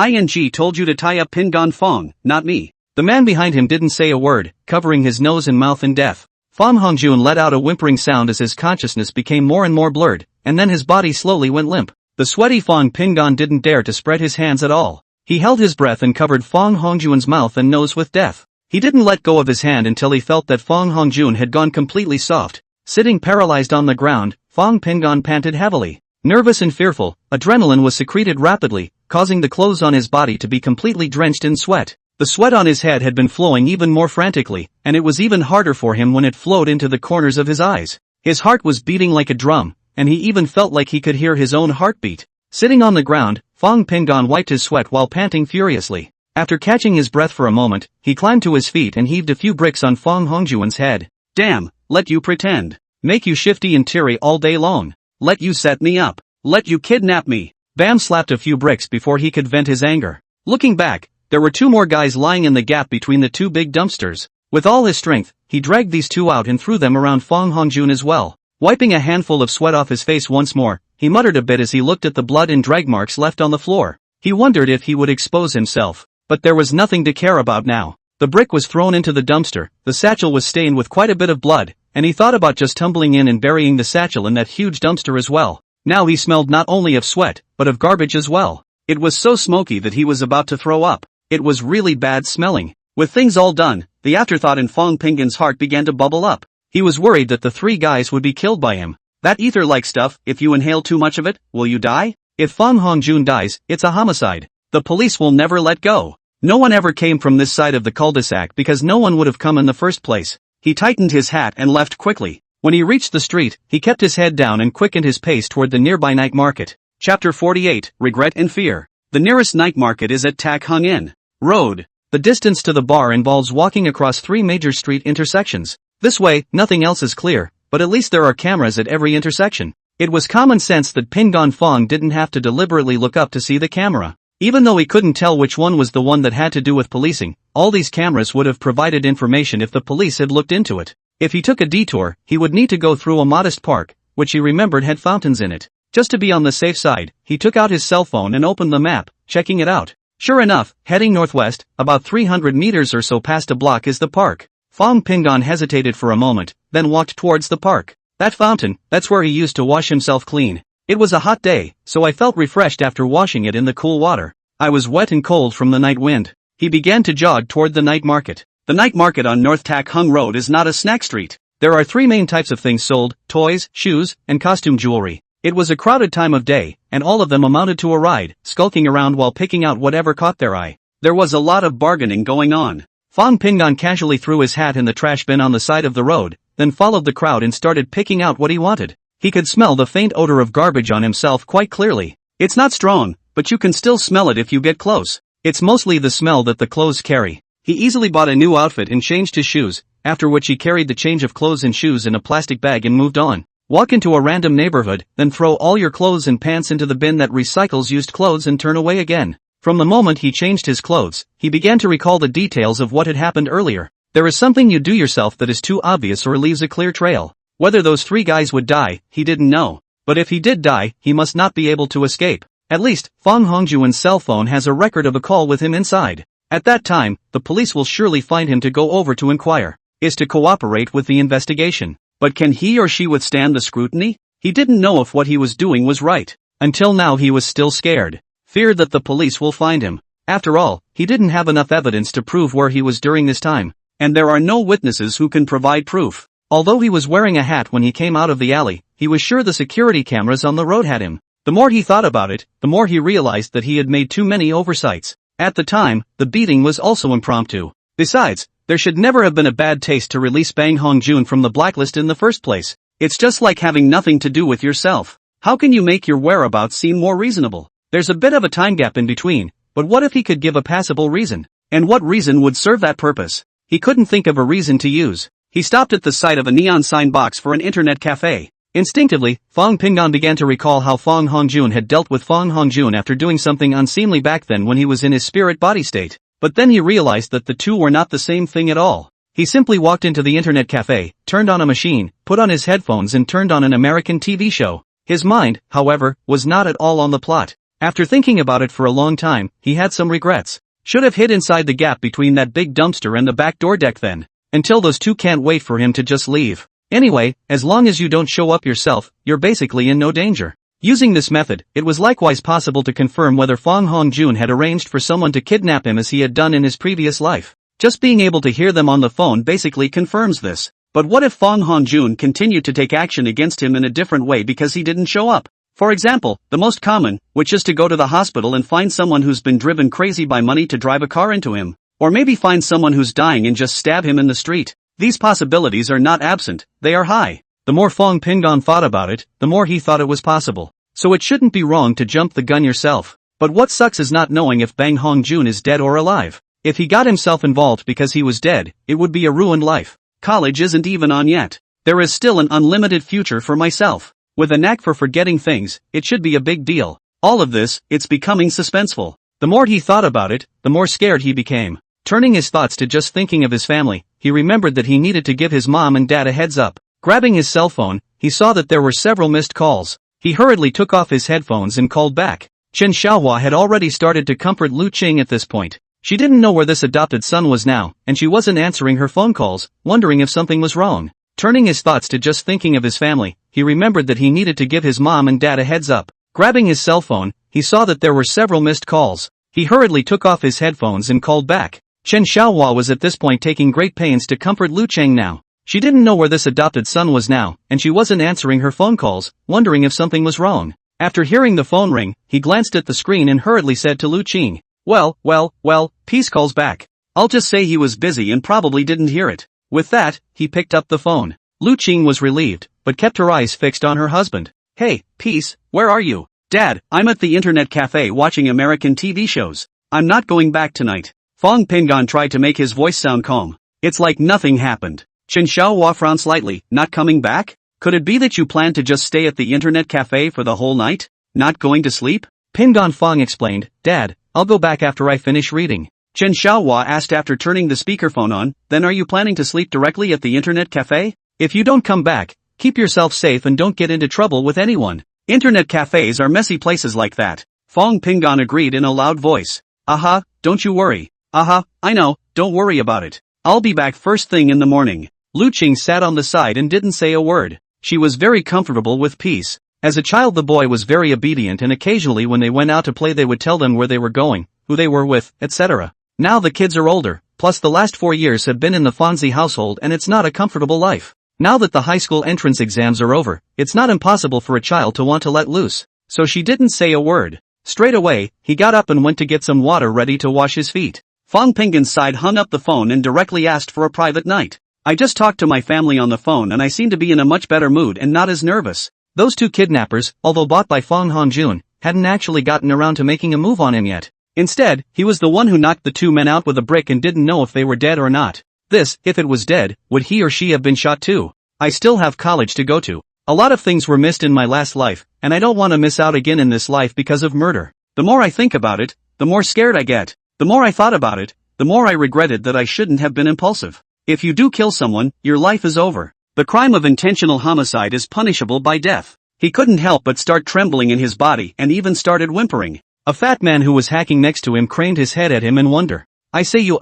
told you to tie up Pingon Fong, not me. The man behind him didn't say a word, covering his nose and mouth in death. Fong Hongjun let out a whimpering sound as his consciousness became more and more blurred, and then his body slowly went limp. The sweaty Fong Pingon didn't dare to spread his hands at all. He held his breath and covered Fong Hongjun's mouth and nose with death. He didn't let go of his hand until he felt that Fong Hongjun had gone completely soft. Sitting paralyzed on the ground, Fong Pingon panted heavily. Nervous and fearful, adrenaline was secreted rapidly, causing the clothes on his body to be completely drenched in sweat. The sweat on his head had been flowing even more frantically, and it was even harder for him when it flowed into the corners of his eyes. His heart was beating like a drum, and he even felt like he could hear his own heartbeat. Sitting on the ground, Fong Pingon wiped his sweat while panting furiously. After catching his breath for a moment, he climbed to his feet and heaved a few bricks on Fong Hongjun's head. Damn, let you pretend. Make you shifty and teary all day long. Let you set me up. Let you kidnap me. Bam slapped a few bricks before he could vent his anger. Looking back, there were two more guys lying in the gap between the two big dumpsters. With all his strength, he dragged these two out and threw them around Fong Hongjun as well. Wiping a handful of sweat off his face once more, he muttered a bit as he looked at the blood and drag marks left on the floor. He wondered if he would expose himself. But there was nothing to care about now. The brick was thrown into the dumpster, the satchel was stained with quite a bit of blood, and he thought about just tumbling in and burying the satchel in that huge dumpster as well. Now he smelled not only of sweat, but of garbage as well. It was so smoky that he was about to throw up. It was really bad smelling. With things all done, the afterthought in Fong Pingan's heart began to bubble up. He was worried that the three guys would be killed by him. That ether-like stuff, if you inhale too much of it, will you die? If Fong Hongjun dies, it's a homicide. The police will never let go. No one ever came from this side of the cul-de-sac because no one would have come in the first place. He tightened his hat and left quickly. When he reached the street, he kept his head down and quickened his pace toward the nearby night market. Chapter 48, Regret and Fear. The nearest night market is at Tak Hung In Road. The distance to the bar involves walking across three major street intersections. This way, nothing else is clear, but at least there are cameras at every intersection. It was common sense that Pingan Fong didn't have to deliberately look up to see the camera. Even though he couldn't tell which one was the one that had to do with policing, all these cameras would have provided information if the police had looked into it. If he took a detour, he would need to go through a modest park, which he remembered had fountains in it. Just to be on the safe side, he took out his cell phone and opened the map, checking it out. Sure enough, heading northwest, about 300 meters or so past a block is the park. Fong Pingan hesitated for a moment, then walked towards the park. That fountain, that's where he used to wash himself clean. It was a hot day, so I felt refreshed after washing it in the cool water. I was wet and cold from the night wind. He began to jog toward the night market. The night market on North Tak Hung Road is not a snack street. There are three main types of things sold: toys, shoes, and costume jewelry. It was a crowded time of day, and all of them amounted to a ride, skulking around while picking out whatever caught their eye. There was a lot of bargaining going on. Fong Pingan casually threw his hat in the trash bin on the side of the road, then followed the crowd and started picking out what he wanted. He could smell the faint odor of garbage on himself quite clearly. It's not strong, but you can still smell it if you get close. It's mostly the smell that the clothes carry. He easily bought a new outfit and changed his shoes, after which he carried the change of clothes and shoes in a plastic bag and moved on. Walk into a random neighborhood, then throw all your clothes and pants into the bin that recycles used clothes and turn away again. From the moment he changed his clothes, he began to recall the details of what had happened earlier. There is something you do yourself that is too obvious or leaves a clear trail. Whether those three guys would die, he didn't know. But if he did die, he must not be able to escape. At least, Fong Hongjuan's cell phone has a record of a call with him inside. At that time, the police will surely find him to go over to inquire. Is to cooperate with the investigation. But can he or she withstand the scrutiny? He didn't know if what he was doing was right. Until now he was still scared. Feared that the police will find him. After all, he didn't have enough evidence to prove where he was during this time. And there are no witnesses who can provide proof. Although he was wearing a hat when he came out of the alley, he was sure the security cameras on the road had him. The more he thought about it, the more he realized that he had made too many oversights. At the time, the beating was also impromptu. Besides, there should never have been a bad taste to release Bang Hongjun from the blacklist in the first place. It's just like having nothing to do with yourself. How can you make your whereabouts seem more reasonable? There's a bit of a time gap in between, but what if he could give a passable reason? And what reason would serve that purpose? He couldn't think of a reason to use. He stopped at the sight of a neon sign box for an internet cafe. Instinctively, Fong Pingan began to recall how Fong Hongjun had dealt with Fong Hongjun after doing something unseemly back then when he was in his spirit body state. But then he realized that the two were not the same thing at all. He simply walked into the internet cafe, turned on a machine, put on his headphones and turned on an American TV show. His mind, however, was not at all on the plot. After thinking about it for a long time, he had some regrets. Should have hid inside the gap between that big dumpster and the back door deck then. Until those two can't wait for him to just leave. Anyway, as long as you don't show up yourself, you're basically in no danger. Using this method, it was likewise possible to confirm whether Fong Hongjun had arranged for someone to kidnap him as he had done in his previous life. Just being able to hear them on the phone basically confirms this. But what if Fong Hongjun continued to take action against him in a different way because he didn't show up? For example, the most common, which is to go to the hospital and find someone who's been driven crazy by money to drive a car into him. Or maybe find someone who's dying and just stab him in the street. These possibilities are not absent, they are high. The more Fong Pingan thought about it, the more he thought it was possible. So it shouldn't be wrong to jump the gun yourself. But what sucks is not knowing if Bang Hongjun is dead or alive. If he got himself involved because he was dead, it would be a ruined life. College isn't even on yet. There is still an unlimited future for myself. With a knack for forgetting things, it should be a big deal. All of this, it's becoming suspenseful. The more he thought about it, the more scared he became. Turning his thoughts to just thinking of his family, he remembered that he needed to give his mom and dad a heads up. Grabbing his cell phone, he saw that there were several missed calls. He hurriedly took off his headphones and called back. Chen Xiaohua had already started to comfort Lu Qing at this point. She didn't know where this adopted son was now, and she wasn't answering her phone calls, wondering if something was wrong. Turning his thoughts to just thinking of his family, he remembered that he needed to give his mom and dad a heads up. Grabbing his cell phone, he saw that there were several missed calls. He hurriedly took off his headphones and called back. Chen Xiaohua was at this point taking great pains to comfort Lu Qing now. She didn't know where this adopted son was now, and she wasn't answering her phone calls, wondering if something was wrong. After hearing the phone ring, he glanced at the screen and hurriedly said to Lu Qing, well, Peace calls back. I'll just say he was busy and probably didn't hear it. With that, he picked up the phone. Lu Qing was relieved, but kept her eyes fixed on her husband. Hey, Peace, where are you? Dad, I'm at the internet cafe watching American TV shows. I'm not going back tonight. Fong Pingan tried to make his voice sound calm. It's like nothing happened. Chen Xiaohua frowned slightly. Not coming back? Could it be that you plan to just stay at the internet cafe for the whole night? Not going to sleep? Pingan Fong explained, Dad, I'll go back after I finish reading. Chen Xiaohua asked after turning the speakerphone on, then are you planning to sleep directly at the internet cafe? If you don't come back, keep yourself safe and don't get into trouble with anyone. Internet cafes are messy places like that. Fong Pingan agreed in a loud voice. Aha, don't you worry. Aha, I know, don't worry about it. I'll be back first thing in the morning. Lu Qing sat on the side and didn't say a word. She was very comfortable with Peace. As a child the boy was very obedient and occasionally when they went out to play they would tell them where they were going, who they were with, etc. Now the kids are older, plus the last 4 years have been in the Fonzie household and it's not a comfortable life. Now that the high school entrance exams are over, it's not impossible for a child to want to let loose. So she didn't say a word. Straight away, he got up and went to get some water ready to wash his feet. Fong Pingan's side hung up the phone and directly asked for a private night. I just talked to my family on the phone and I seem to be in a much better mood and not as nervous. Those two kidnappers, although bought by Fong Hongjun, hadn't actually gotten around to making a move on him yet. Instead, he was the one who knocked the two men out with a brick and didn't know if they were dead or not. This, if it was dead, would he or she have been shot too? I still have college to go to. A lot of things were missed in my last life, and I don't want to miss out again in this life because of murder. The more I think about it, the more scared I get. The more I thought about it, the more I regretted that I shouldn't have been impulsive. If you do kill someone, your life is over. The crime of intentional homicide is punishable by death. He couldn't help but start trembling in his body and even started whimpering. A fat man who was hacking next to him craned his head at him in wonder. I say you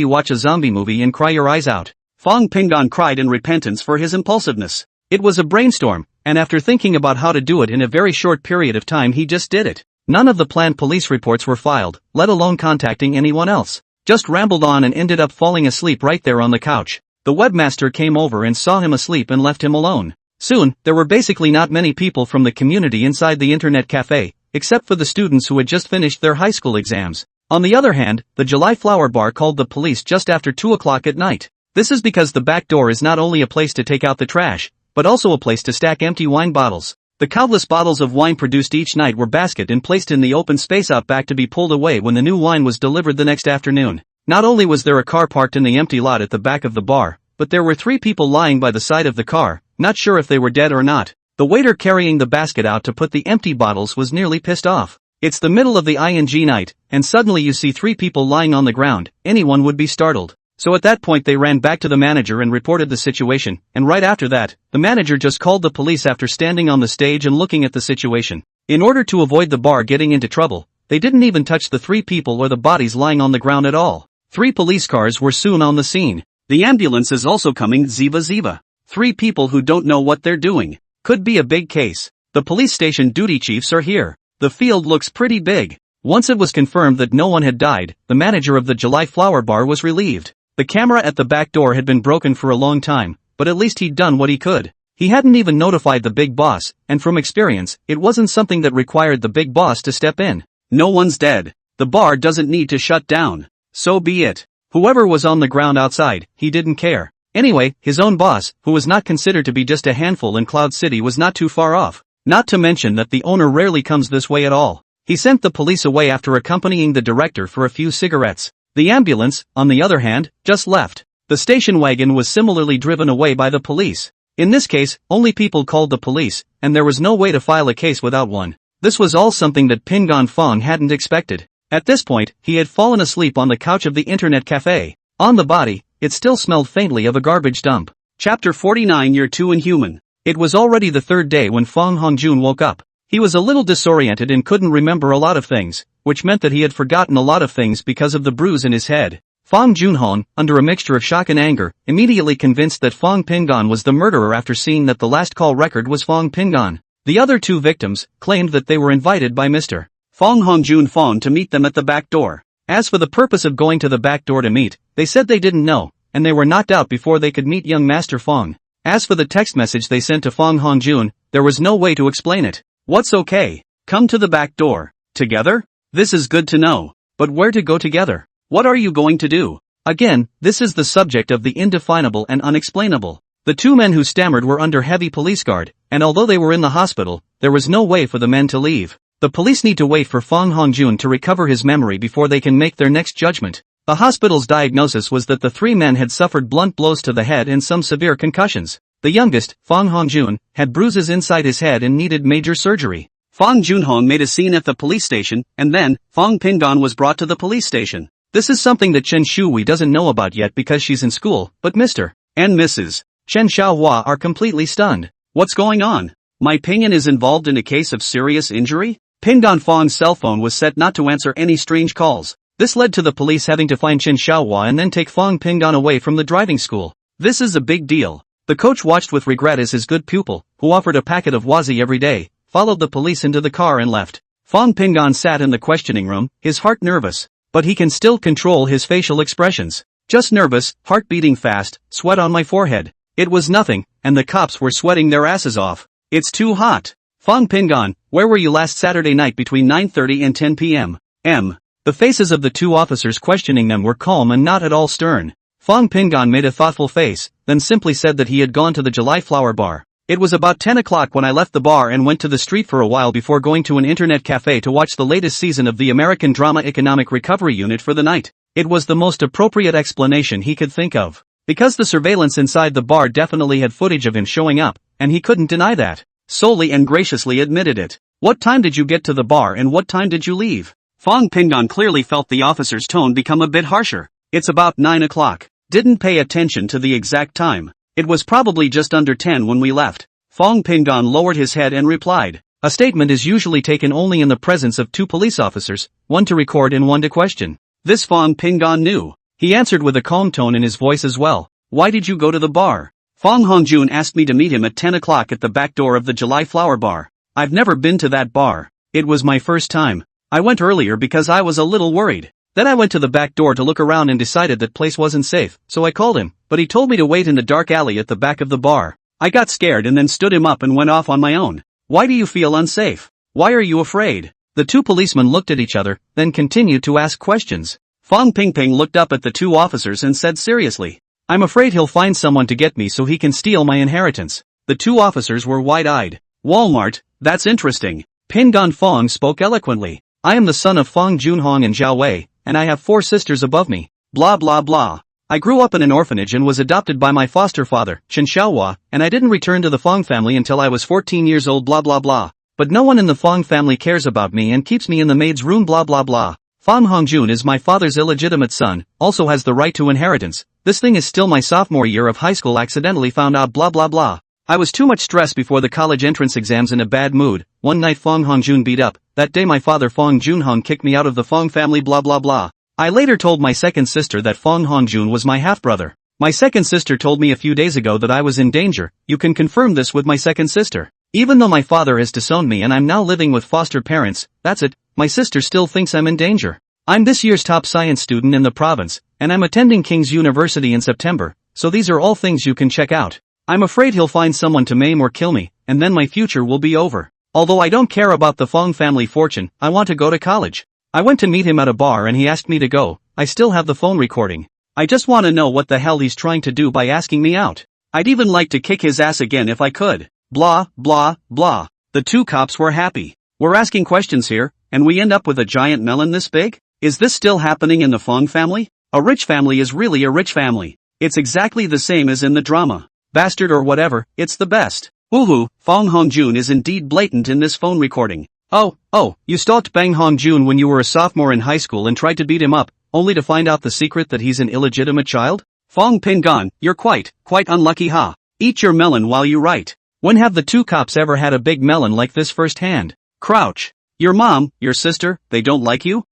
watch a zombie movie and cry your eyes out. Fong Pingan cried in repentance for his impulsiveness. It was a brainstorm, and after thinking about how to do it in a very short period of time he just did it. None of the planned police reports were filed, let alone contacting anyone else. Just rambled on and ended up falling asleep right there on the couch. The webmaster came over and saw him asleep and left him alone. Soon, there were basically not many people from the community inside the internet cafe, except for the students who had just finished their high school exams. On the other hand, the July Flower Bar called the police just after 2 o'clock at night. This is because the back door is not only a place to take out the trash, but also a place to stack empty wine bottles. The countless bottles of wine produced each night were basketed and placed in the open space out back to be pulled away when the new wine was delivered the next afternoon. Not only was there a car parked in the empty lot at the back of the bar, but there were 3 people lying by the side of the car, not sure if they were dead or not. The waiter carrying the basket out to put the empty bottles was nearly pissed off. It's the middle of the ING night, and suddenly you see 3 people lying on the ground, anyone would be startled. So at that point they ran back to the manager and reported the situation, and right after that, the manager just called the police after standing on the stage and looking at the situation. In order to avoid the bar getting into trouble, they didn't even touch the 3 people or the bodies lying on the ground at all. 3 police cars were soon on the scene. The ambulance is also coming. Ziva. 3 people who don't know what they're doing. Could be a big case. The police station duty chiefs are here. The field looks pretty big. Once it was confirmed that no one had died, the manager of the July Flower Bar was relieved. The camera at the back door had been broken for a long time, but at least he'd done what he could. He hadn't even notified the big boss, and from experience, it wasn't something that required the big boss to step in. No one's dead. The bar doesn't need to shut down. So be it. Whoever was on the ground outside, he didn't care. Anyway, his own boss, who was not considered to be just a handful in Cloud City, was not too far off. Not to mention that the owner rarely comes this way at all. He sent the police away after accompanying the director for a few cigarettes. The ambulance, on the other hand, just left. The station wagon was similarly driven away by the police. In this case, only people called the police, and there was no way to file a case without one. This was all something that Pingon Fong hadn't expected. At this point, he had fallen asleep on the couch of the internet cafe. On the body, it still smelled faintly of a garbage dump. Chapter 49 Year 2 Inhuman. It was already the third day when Fong Hongjun woke up. He was a little disoriented and couldn't remember a lot of things, which meant that he had forgotten a lot of things because of the bruise in his head. Fong Junhon, under a mixture of shock and anger, immediately convinced that Fong Pingon was the murderer after seeing that the last call record was Fong Pingon. The other two victims claimed that they were invited by Mr. Fong Hongjun Fong to meet them at the back door. As for the purpose of going to the back door to meet, they said they didn't know, and they were knocked out before they could meet young Master Fong. As for the text message they sent to Fong Hongjun, there was no way to explain it. What's okay? Come to the back door. Together? This is good to know. But where to go together? What are you going to do? Again, this is the subject of the indefinable and unexplainable. The two men who stammered were under heavy police guard, and although they were in the hospital, there was no way for the men to leave. The police need to wait for Fong Hongjun to recover his memory before they can make their next judgment. The hospital's diagnosis was that the three men had suffered blunt blows to the head and some severe concussions. The youngest, Fong Hongjun, had bruises inside his head and needed major surgery. Fong Junhong made a scene at the police station, and then, Fong Pingon was brought to the police station. This is something that Chen Shui doesn't know about yet because she's in school, but Mr. and Mrs. Chen Xiaohua are completely stunned. What's going on? My Pingon is involved in a case of serious injury? Pingon Fong's cell phone was set not to answer any strange calls. This led to the police having to find Chen Xiaohua and then take Fong Pingon away from the driving school. This is a big deal. The coach watched with regret as his good pupil, who offered a packet of wazi every day, followed the police into the car and left. Fong Pingon sat in the questioning room, his heart nervous. But he can still control his facial expressions. Just nervous, heart beating fast, sweat on my forehead. It was nothing, and the cops were sweating their asses off. It's too hot. Fong Pingon, where were you last Saturday night between 9:30 and 10 p.m.? The faces of the two officers questioning them were calm and not at all stern. Fong Pingon made a thoughtful face, then simply said that he had gone to the July Flower Bar. It was about 10 o'clock when I left the bar and went to the street for a while before going to an internet cafe to watch the latest season of the American drama Economic Recovery Unit for the night. It was the most appropriate explanation he could think of. Because the surveillance inside the bar definitely had footage of him showing up, and he couldn't deny that. Solely and graciously admitted it. What time did you get to the bar and what time did you leave? Fong Pingon clearly felt the officer's tone become a bit harsher. It's about 9 o'clock. Didn't pay attention to the exact time. It was probably just under 10 when we left. Fong Pingon lowered his head and replied. A statement is usually taken only in the presence of two police officers, one to record and one to question. This Fong Pingon knew. He answered with a calm tone in his voice as well. Why did you go to the bar? Fong Hongjun asked me to meet him at 10 o'clock at the back door of the July Flower Bar. I've never been to that bar. It was my first time. I went earlier because I was a little worried. Then I went to the back door to look around and decided that place wasn't safe, so I called him, but he told me to wait in the dark alley at the back of the bar. I got scared and then stood him up and went off on my own. Why do you feel unsafe? Why are you afraid? The two policemen looked at each other, then continued to ask questions. Fong Pingping looked up at the two officers and said seriously, I'm afraid he'll find someone to get me so he can steal my inheritance. The two officers were wide-eyed. Walmart, that's interesting. Pingon Fong spoke eloquently. I am the son of Fong Junhong and Zhao Wei, and I have 4 sisters above me. Blah blah blah. I grew up in an orphanage and was adopted by my foster father, Chen Xiaohua, and I didn't return to the Fong family until I was 14 years old blah blah blah. But no one in the Fong family cares about me and keeps me in the maid's room blah blah blah. Fong Hongjun is my father's illegitimate son, also has the right to inheritance. This thing is still my sophomore year of high school accidentally found out blah blah blah. I was too much stressed before the college entrance exams in a bad mood. One night Fong Hongjun beat up. That day my father Fong Junhong kicked me out of the Fong family blah blah blah. I later told my second sister that Fong Hongjun was my half-brother. My second sister told me a few days ago that I was in danger. You can confirm this with my second sister. Even though my father has disowned me and I'm now living with foster parents, that's it, my sister still thinks I'm in danger. I'm this year's top science student in the province, and I'm attending King's University in September, so these are all things you can check out. I'm afraid he'll find someone to maim or kill me, and then my future will be over. Although I don't care about the Fong family fortune, I want to go to college. I went to meet him at a bar and he asked me to go. I still have the phone recording. I just want to know what the hell he's trying to do by asking me out. I'd even like to kick his ass again if I could. Blah, blah, blah. The two cops were happy. We're asking questions here, and we end up with a giant melon this big? Is this still happening in the Fong family? A rich family is really a rich family. It's exactly the same as in the drama. Bastard or whatever, it's the best. Woohoo, Fong Hongjun is indeed blatant in this phone recording. Oh, you stalked Bang Hong-joon when you were a sophomore in high school and tried to beat him up, only to find out the secret that he's an illegitimate child? Fong Pin-gon, you're quite unlucky ha. Eat your melon while you write. When have the two cops ever had a big melon like this firsthand? Crouch. Your mom, your sister, they don't like you?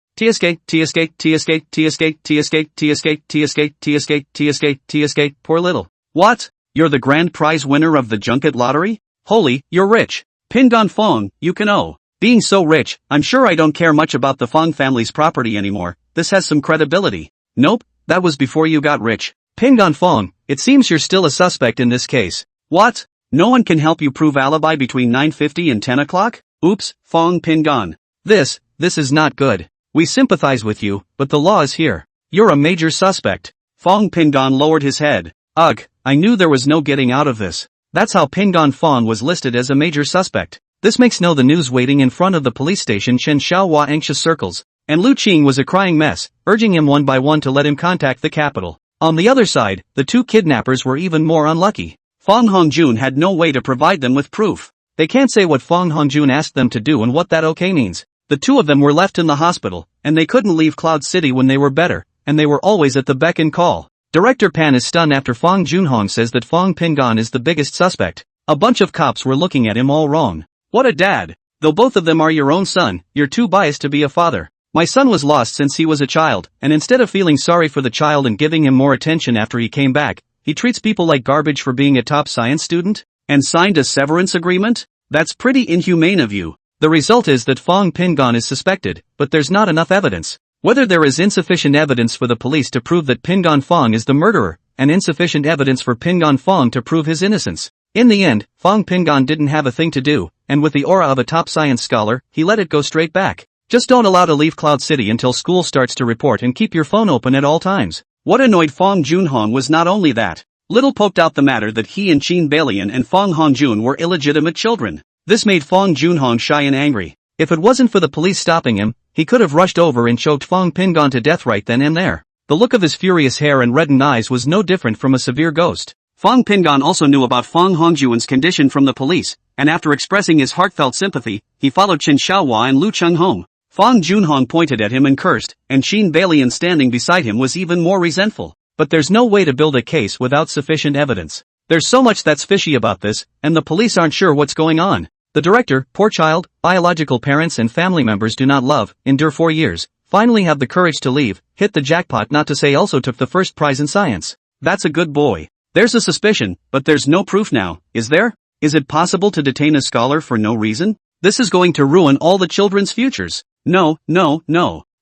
TSK, poor little. What? You're the grand prize winner of the junket lottery? Holy, you're rich. Pin-gon Fong, you can owe. Being so rich, I'm sure I don't care much about the Fong family's property anymore. This has some credibility. Nope, that was before you got rich. Pin-gon Fong, it seems you're still a suspect in this case. What? No one can help you prove alibi between 9:50 and 10 o'clock? Oops, Fong Pin-gon. This is not good. We sympathize with you, but the law is here. You're a major suspect. Fong Pin-gon lowered his head. Ugh, I knew there was no getting out of this. That's how Pin-gon Fong was listed as a major suspect. This makes the news waiting in front of the police station Chen Xiaohua anxious circles, and Lu Qing was a crying mess, urging him one by one to let him contact the capital. On the other side, the two kidnappers were even more unlucky. Fong Hong-joon had no way to provide them with proof. They can't say what Fong Hong-joon asked them to do and what that okay means. The two of them were left in the hospital, and they couldn't leave Cloud City when they were better, and they were always at the beck and call. Director Pan is stunned after Fong Junhong says that Fong Pin-gon is the biggest suspect. A bunch of cops were looking at him all wrong. What a dad. Though both of them are your own son, you're too biased to be a father. My son was lost since he was a child, and instead of feeling sorry for the child and giving him more attention after he came back, he treats people like garbage for being a top science student? And signed a severance agreement? That's pretty inhumane of you. The result is that Fong Pin-gon is suspected, but there's not enough evidence. Whether there is insufficient evidence for the police to prove that Pin-gon Fong is the murderer, and insufficient evidence for Pin-gon Fong to prove his innocence. In the end, Fong Pin-gon didn't have a thing to do, and with the aura of a top science scholar, he let it go straight back. Just don't allow to leave Cloud City until school starts to report and keep your phone open at all times. What annoyed Fong Junhong was not only that. Little poked out the matter that he and Qin Balian and Fong Hong-joon were illegitimate children. This made Fong Junhong shy and angry. If it wasn't for the police stopping him, he could have rushed over and choked Fong Pin-gon to death right then and there. The look of his furious hair and reddened eyes was no different from a severe ghost. Fong Pin-gon also knew about Fong Hongjuan's condition from the police, and after expressing his heartfelt sympathy, he followed Chen Xiaohua and Lu Cheng home. Fong Junhong pointed at him and cursed, and Qin Balian standing beside him was even more resentful. But there's no way to build a case without sufficient evidence. There's so much that's fishy about this, and the police aren't sure what's going on. The director, poor child, biological parents and family members do not love, endure 4 years, finally have the courage to leave, hit the jackpot not to say also took the first prize in science. That's a good boy. There's a suspicion, but there's no proof now, is there? Is it possible to detain a scholar for no reason? This is going to ruin all the children's futures. No.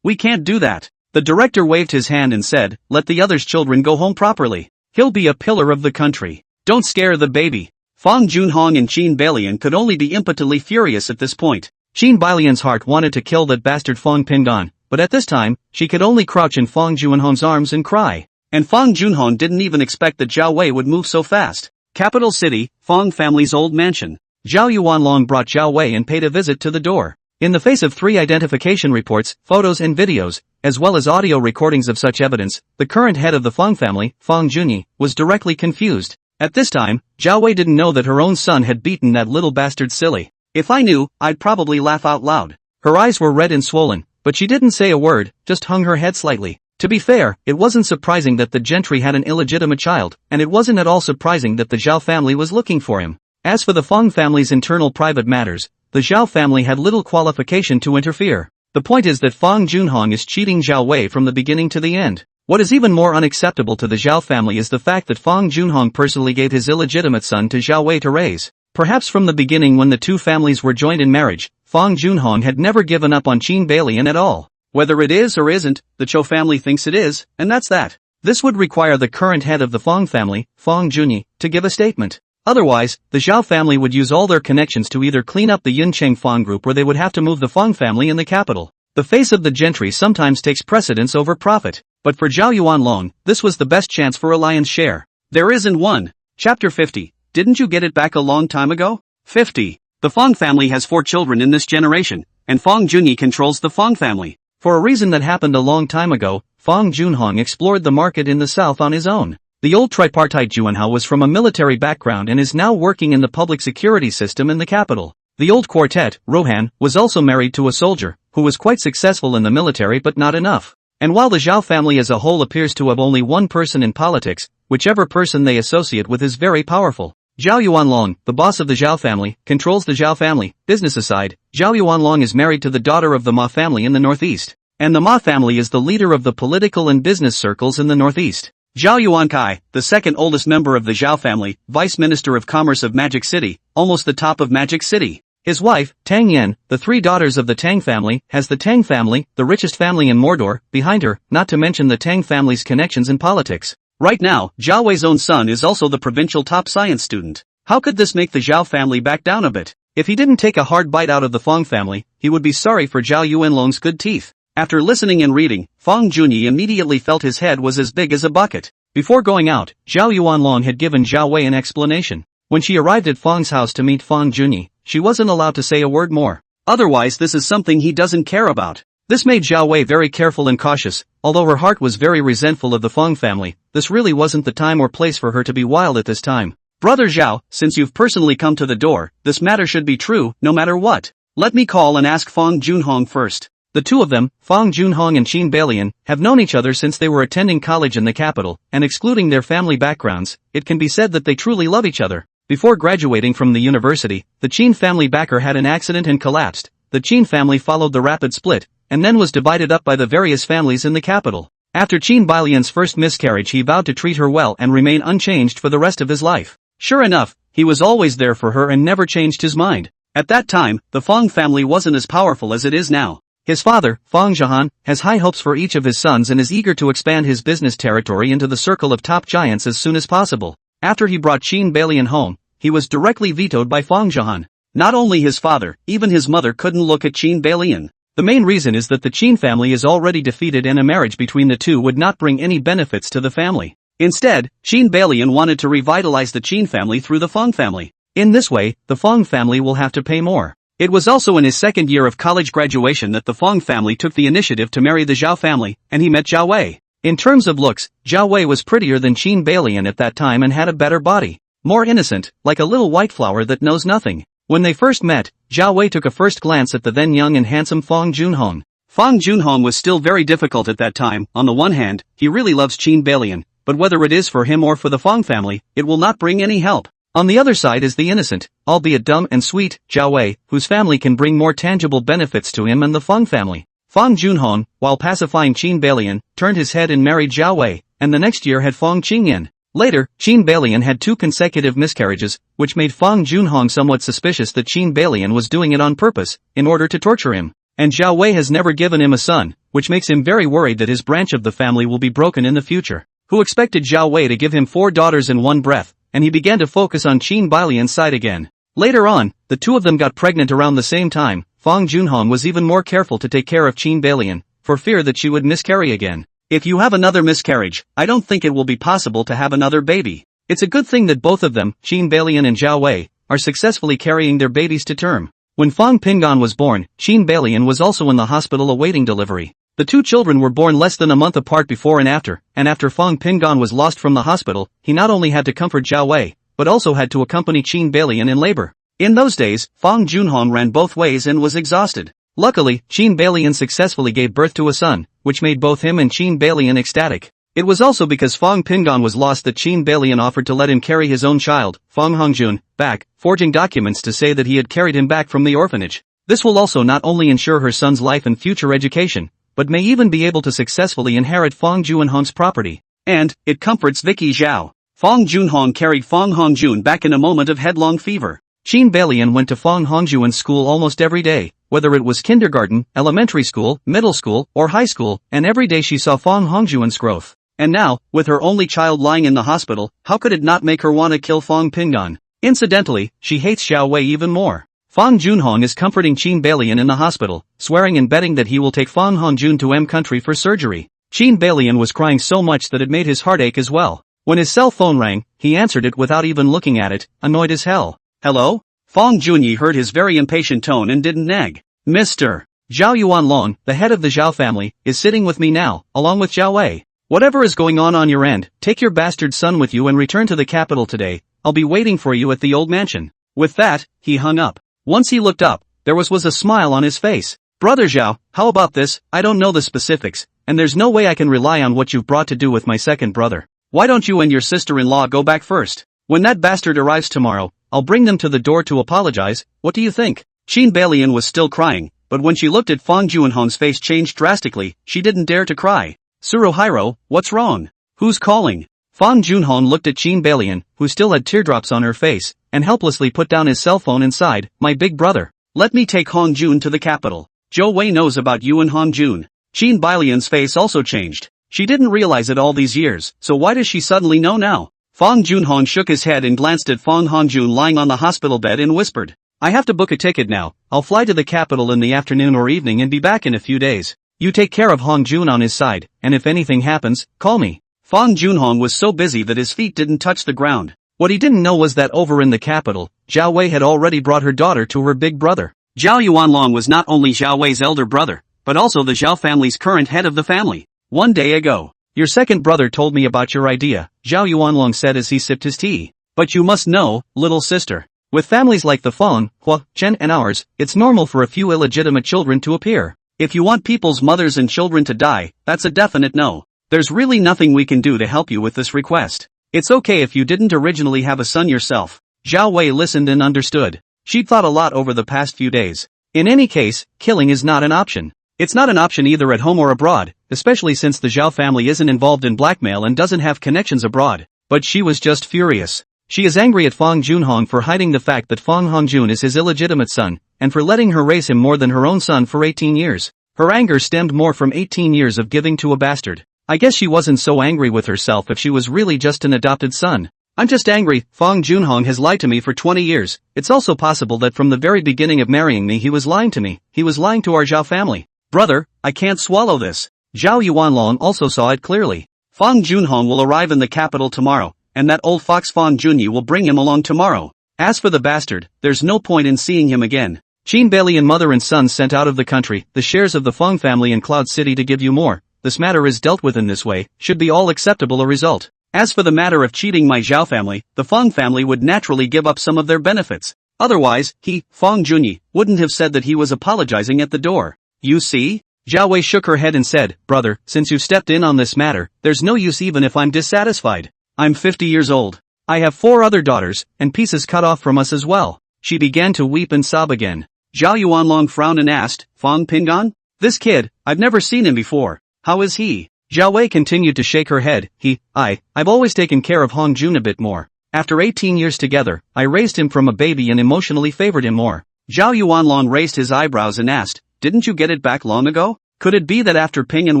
We can't do that. The director waved his hand and said, let the others' children go home properly. He'll be a pillar of the country. Don't scare the baby. Fong Junhong and Qin Balian could only be impotently furious at this point. Qin Balian's heart wanted to kill that bastard Fong Pin-gon, but at this time, she could only crouch in Fong Junhong's arms and cry. And Fong Junhong didn't even expect that Zhao Wei would move so fast. Capital City, Fong family's old mansion. Zhao Yuanlong brought Zhao Wei and paid a visit to the door. In the face of 3 identification reports, photos and videos, as well as audio recordings of such evidence, the current head of the Fong family, Fong Junyi, was directly confused. At this time, Zhao Wei didn't know that her own son had beaten that little bastard silly. If I knew, I'd probably laugh out loud. Her eyes were red and swollen, but she didn't say a word, just hung her head slightly. To be fair, it wasn't surprising that the gentry had an illegitimate child, and it wasn't at all surprising that the Zhao family was looking for him. As for the Fong family's internal private matters, the Zhao family had little qualification to interfere. The point is that Fong Junhong is cheating Zhao Wei from the beginning to the end. What is even more unacceptable to the Zhao family is the fact that Fong Junhong personally gave his illegitimate son to Zhao Wei to raise. Perhaps from the beginning when the two families were joined in marriage, Fong Junhong had never given up on Qin Balian at all. Whether it is or isn't, the Cho family thinks it is, and that's that. This would require the current head of the Fong family, Fong Junyi, to give a statement. Otherwise, the Zhao family would use all their connections to either clean up the Yuncheng Fong group or they would have to move the Fong family in the capital. The face of the gentry sometimes takes precedence over profit, but for Zhao Yuanlong, this was the best chance for a lion's share. There isn't one. Chapter 50. Didn't you get it back a long time ago? 50. The Fong family has 4 children in this generation, and Fong Junyi controls the Fong family. For a reason that happened a long time ago, Fong Junhong explored the market in the south on his own. The old tripartite Juanhao was from a military background and is now working in the public security system in the capital. The old quartet, Rohan, was also married to a soldier, who was quite successful in the military but not enough. And while the Zhao family as a whole appears to have only one person in politics, whichever person they associate with is very powerful. Zhao Yuanlong, the boss of the Zhao family, controls the Zhao family. Business aside, Zhao Yuanlong is married to the daughter of the Ma family in the northeast. And the Ma family is the leader of the political and business circles in the northeast. Zhao Yuankai, the second oldest member of the Zhao family, Vice Minister of Commerce of Magic City, almost the top of Magic City. His wife, Tang Yan, the three daughters of the Tang family, has the Tang family, the richest family in Mordor, behind her, not to mention the Tang family's connections in politics. Right now, Zhao Wei's own son is also the provincial top science student. How could this make the Zhao family back down a bit? If he didn't take a hard bite out of the Fong family, he would be sorry for Zhao Yuanlong's good teeth. After listening and reading, Fong Junyi immediately felt his head was as big as a bucket. Before going out, Zhao Yuanlong had given Zhao Wei an explanation. When she arrived at Fong's house to meet Fong Junyi, she wasn't allowed to say a word more. Otherwise this is something he doesn't care about. This made Zhao Wei very careful and cautious. Although her heart was very resentful of the Fong family, this really wasn't the time or place for her to be wild at this time. Brother Zhao, since you've personally come to the door, this matter should be true, no matter what. Let me call and ask Fong Junhong first. The two of them, Fong Junhong and Qin Balian, have known each other since they were attending college in the capital, and excluding their family backgrounds, it can be said that they truly love each other. Before graduating from the university, the Qin family backer had an accident and collapsed. The Qin family followed the rapid split, and then was divided up by the various families in the capital. After Qin Balian's first miscarriage, he vowed to treat her well and remain unchanged for the rest of his life. Sure enough, he was always there for her and never changed his mind. At that time, the Fong family wasn't as powerful as it is now. His father, Fong Zhahan, has high hopes for each of his sons and is eager to expand his business territory into the circle of top giants as soon as possible. After he brought Qin Balian home, he was directly vetoed by Fong Zhahan. Not only his father, even his mother couldn't look at Qin Balian. The main reason is that the Qin family is already defeated and a marriage between the two would not bring any benefits to the family. Instead, Qin Balian wanted to revitalize the Qin family through the Fong family. In this way, the Fong family will have to pay more. It was also in his second year of college graduation that the Fong family took the initiative to marry the Zhao family, and he met Zhao Wei. In terms of looks, Zhao Wei was prettier than Qin Balian at that time and had a better body. More innocent, like a little white flower that knows nothing. When they first met, Zhao Wei took a first glance at the then young and handsome Fong Junhong. Fong Junhong was still very difficult at that time. On the one hand, he really loves Qin Balian, but whether it is for him or for the Fong family, it will not bring any help. On the other side is the innocent, albeit dumb and sweet, Zhao Wei, whose family can bring more tangible benefits to him and the Fong family. Fong Junhong, while pacifying Qin Balian, turned his head and married Zhao Wei, and the next year had Fong Qingyan. Later, Qin Balian had 2 consecutive miscarriages, which made Fong Junhong somewhat suspicious that Qin Balian was doing it on purpose, in order to torture him. And Zhao Wei has never given him a son, which makes him very worried that his branch of the family will be broken in the future. Who expected Zhao Wei to give him 4 daughters in one breath, and he began to focus on Qin Balian's side again. Later on, the two of them got pregnant around the same time. Fong Junhong was even more careful to take care of Qin Balian, for fear that she would miscarry again. If you have another miscarriage, I don't think it will be possible to have another baby. It's a good thing that both of them, Qin Balian and Zhao Wei, are successfully carrying their babies to term. When Fong Pingan was born, Qin Balian was also in the hospital awaiting delivery. The 2 children were born less than a month apart before and after Fong Pingan was lost from the hospital, he not only had to comfort Zhao Wei, but also had to accompany Qin Balian in labor. In those days, Fong Junhong ran both ways and was exhausted. Luckily, Qin Balian successfully gave birth to a son, which made both him and Qin Balian ecstatic. It was also because Fong Pingan was lost that Qin Balian offered to let him carry his own child, Fong Hongjun, back, forging documents to say that he had carried him back from the orphanage. This will also not only ensure her son's life and future education, but may even be able to successfully inherit Fong Junhong's property. And, it comforts Vicky Zhao. Fong Junhong carried Fong Hongjun back in a moment of headlong fever. Qin Balian went to Fong Hongjun's school almost every day, whether it was kindergarten, elementary school, middle school, or high school, and every day she saw Fong Hongjun's growth. And now, with her only child lying in the hospital, how could it not make her want to kill Fong Pingan? Incidentally, she hates Zhao Wei even more. Fong Junhong is comforting Qin Balian in the hospital, swearing and betting that he will take Fong Hongjun to M country for surgery. Qin Balian was crying so much that it made his heart ache as well. When his cell phone rang, he answered it without even looking at it, annoyed as hell. Hello? Fong Junyi heard his very impatient tone and didn't nag. Mr. Zhao Yuanlong, the head of the Zhao family, is sitting with me now, along with Zhao Wei. Whatever is going on your end, take your bastard son with you and return to the capital today. I'll be waiting for you at the old mansion. With that, he hung up. Once he looked up, there was a smile on his face. Brother Zhao, how about this? I don't know the specifics, and there's no way I can rely on what you've brought to do with my second brother. Why don't you and your sister-in-law go back first? When that bastard arrives tomorrow, I'll bring them to the door to apologize. What do you think? Qin Beilian was still crying, but when she looked at Fang Junhong's face changed drastically, she didn't dare to cry. Suruhiro, what's wrong? Who's calling? Fang Junhong looked at Qin Beilian, who still had teardrops on her face, and helplessly put down his cell phone and sighed, my big brother. Let me take Hong Jun to the capital. Zhou Wei knows about you and Hong Jun. Qin Beilian's face also changed. She didn't realize it all these years, so why does she suddenly know now? Fang Junhong shook his head and glanced at Fang Hongjun lying on the hospital bed and whispered, I have to book a ticket now. I'll fly to the capital in the afternoon or evening and be back in a few days. You take care of Hong Jun on his side, and if anything happens, call me. Fang Junhong was so busy that his feet didn't touch the ground. What he didn't know was that over in the capital, Zhao Wei had already brought her daughter to her big brother. Zhao Yuanlong was not only Zhao Wei's elder brother, but also the Zhao family's current head of the family. One day ago, your second brother told me about your idea, Zhao Yuanlong said as he sipped his tea. But you must know, little sister. With families like the Fang, Hua, Chen and ours, it's normal for a few illegitimate children to appear. If you want people's mothers and children to die, that's a definite no. There's really nothing we can do to help you with this request. It's okay if you didn't originally have a son yourself. Zhao Wei listened and understood. She'd thought a lot over the past few days. In any case, killing is not an option. It's not an option either at home or abroad, especially since the Zhao family isn't involved in blackmail and doesn't have connections abroad. But she was just furious. She is angry at Fang Junhong for hiding the fact that Fang Hongjun is his illegitimate son, and for letting her raise him more than her own son for 18 years. Her anger stemmed more from 18 years of giving to a bastard. I guess she wasn't so angry with herself if she was really just an adopted son. I'm just angry, Fang Junhong has lied to me for 20 years. It's also possible that from the very beginning of marrying me he was lying to me. He was lying to our Zhao family. Brother, I can't swallow this. Zhao Yuanlong also saw it clearly. Fang Junhong will arrive in the capital tomorrow, and that old fox Fang Junyi will bring him along tomorrow. As for the bastard, there's no point in seeing him again. Qin Beilian mother and son sent out of the country, the shares of the Fang family in Cloud City to give you more. This matter is dealt with in this way, should be all acceptable a result. As for the matter of cheating my Zhao family, the Fang family would naturally give up some of their benefits. Otherwise, he, Fang Junyi, wouldn't have said that he was apologizing at the door. You see? Zhao Wei shook her head and said, brother, since you've stepped in on this matter, there's no use even if I'm dissatisfied. I'm 50 years old. I have 4 other daughters, and pieces cut off from us as well. She began to weep and sob again. Zhao Yuanlong frowned and asked, Fang Pingan? This kid, I've never seen him before. How is he? Zhao Wei continued to shake her head. I've always taken care of Hong Jun a bit more. After 18 years together, I raised him from a baby and emotionally favored him more. Zhao Yuanlong raised his eyebrows and asked, didn't you get it back long ago? Could it be that after Pingan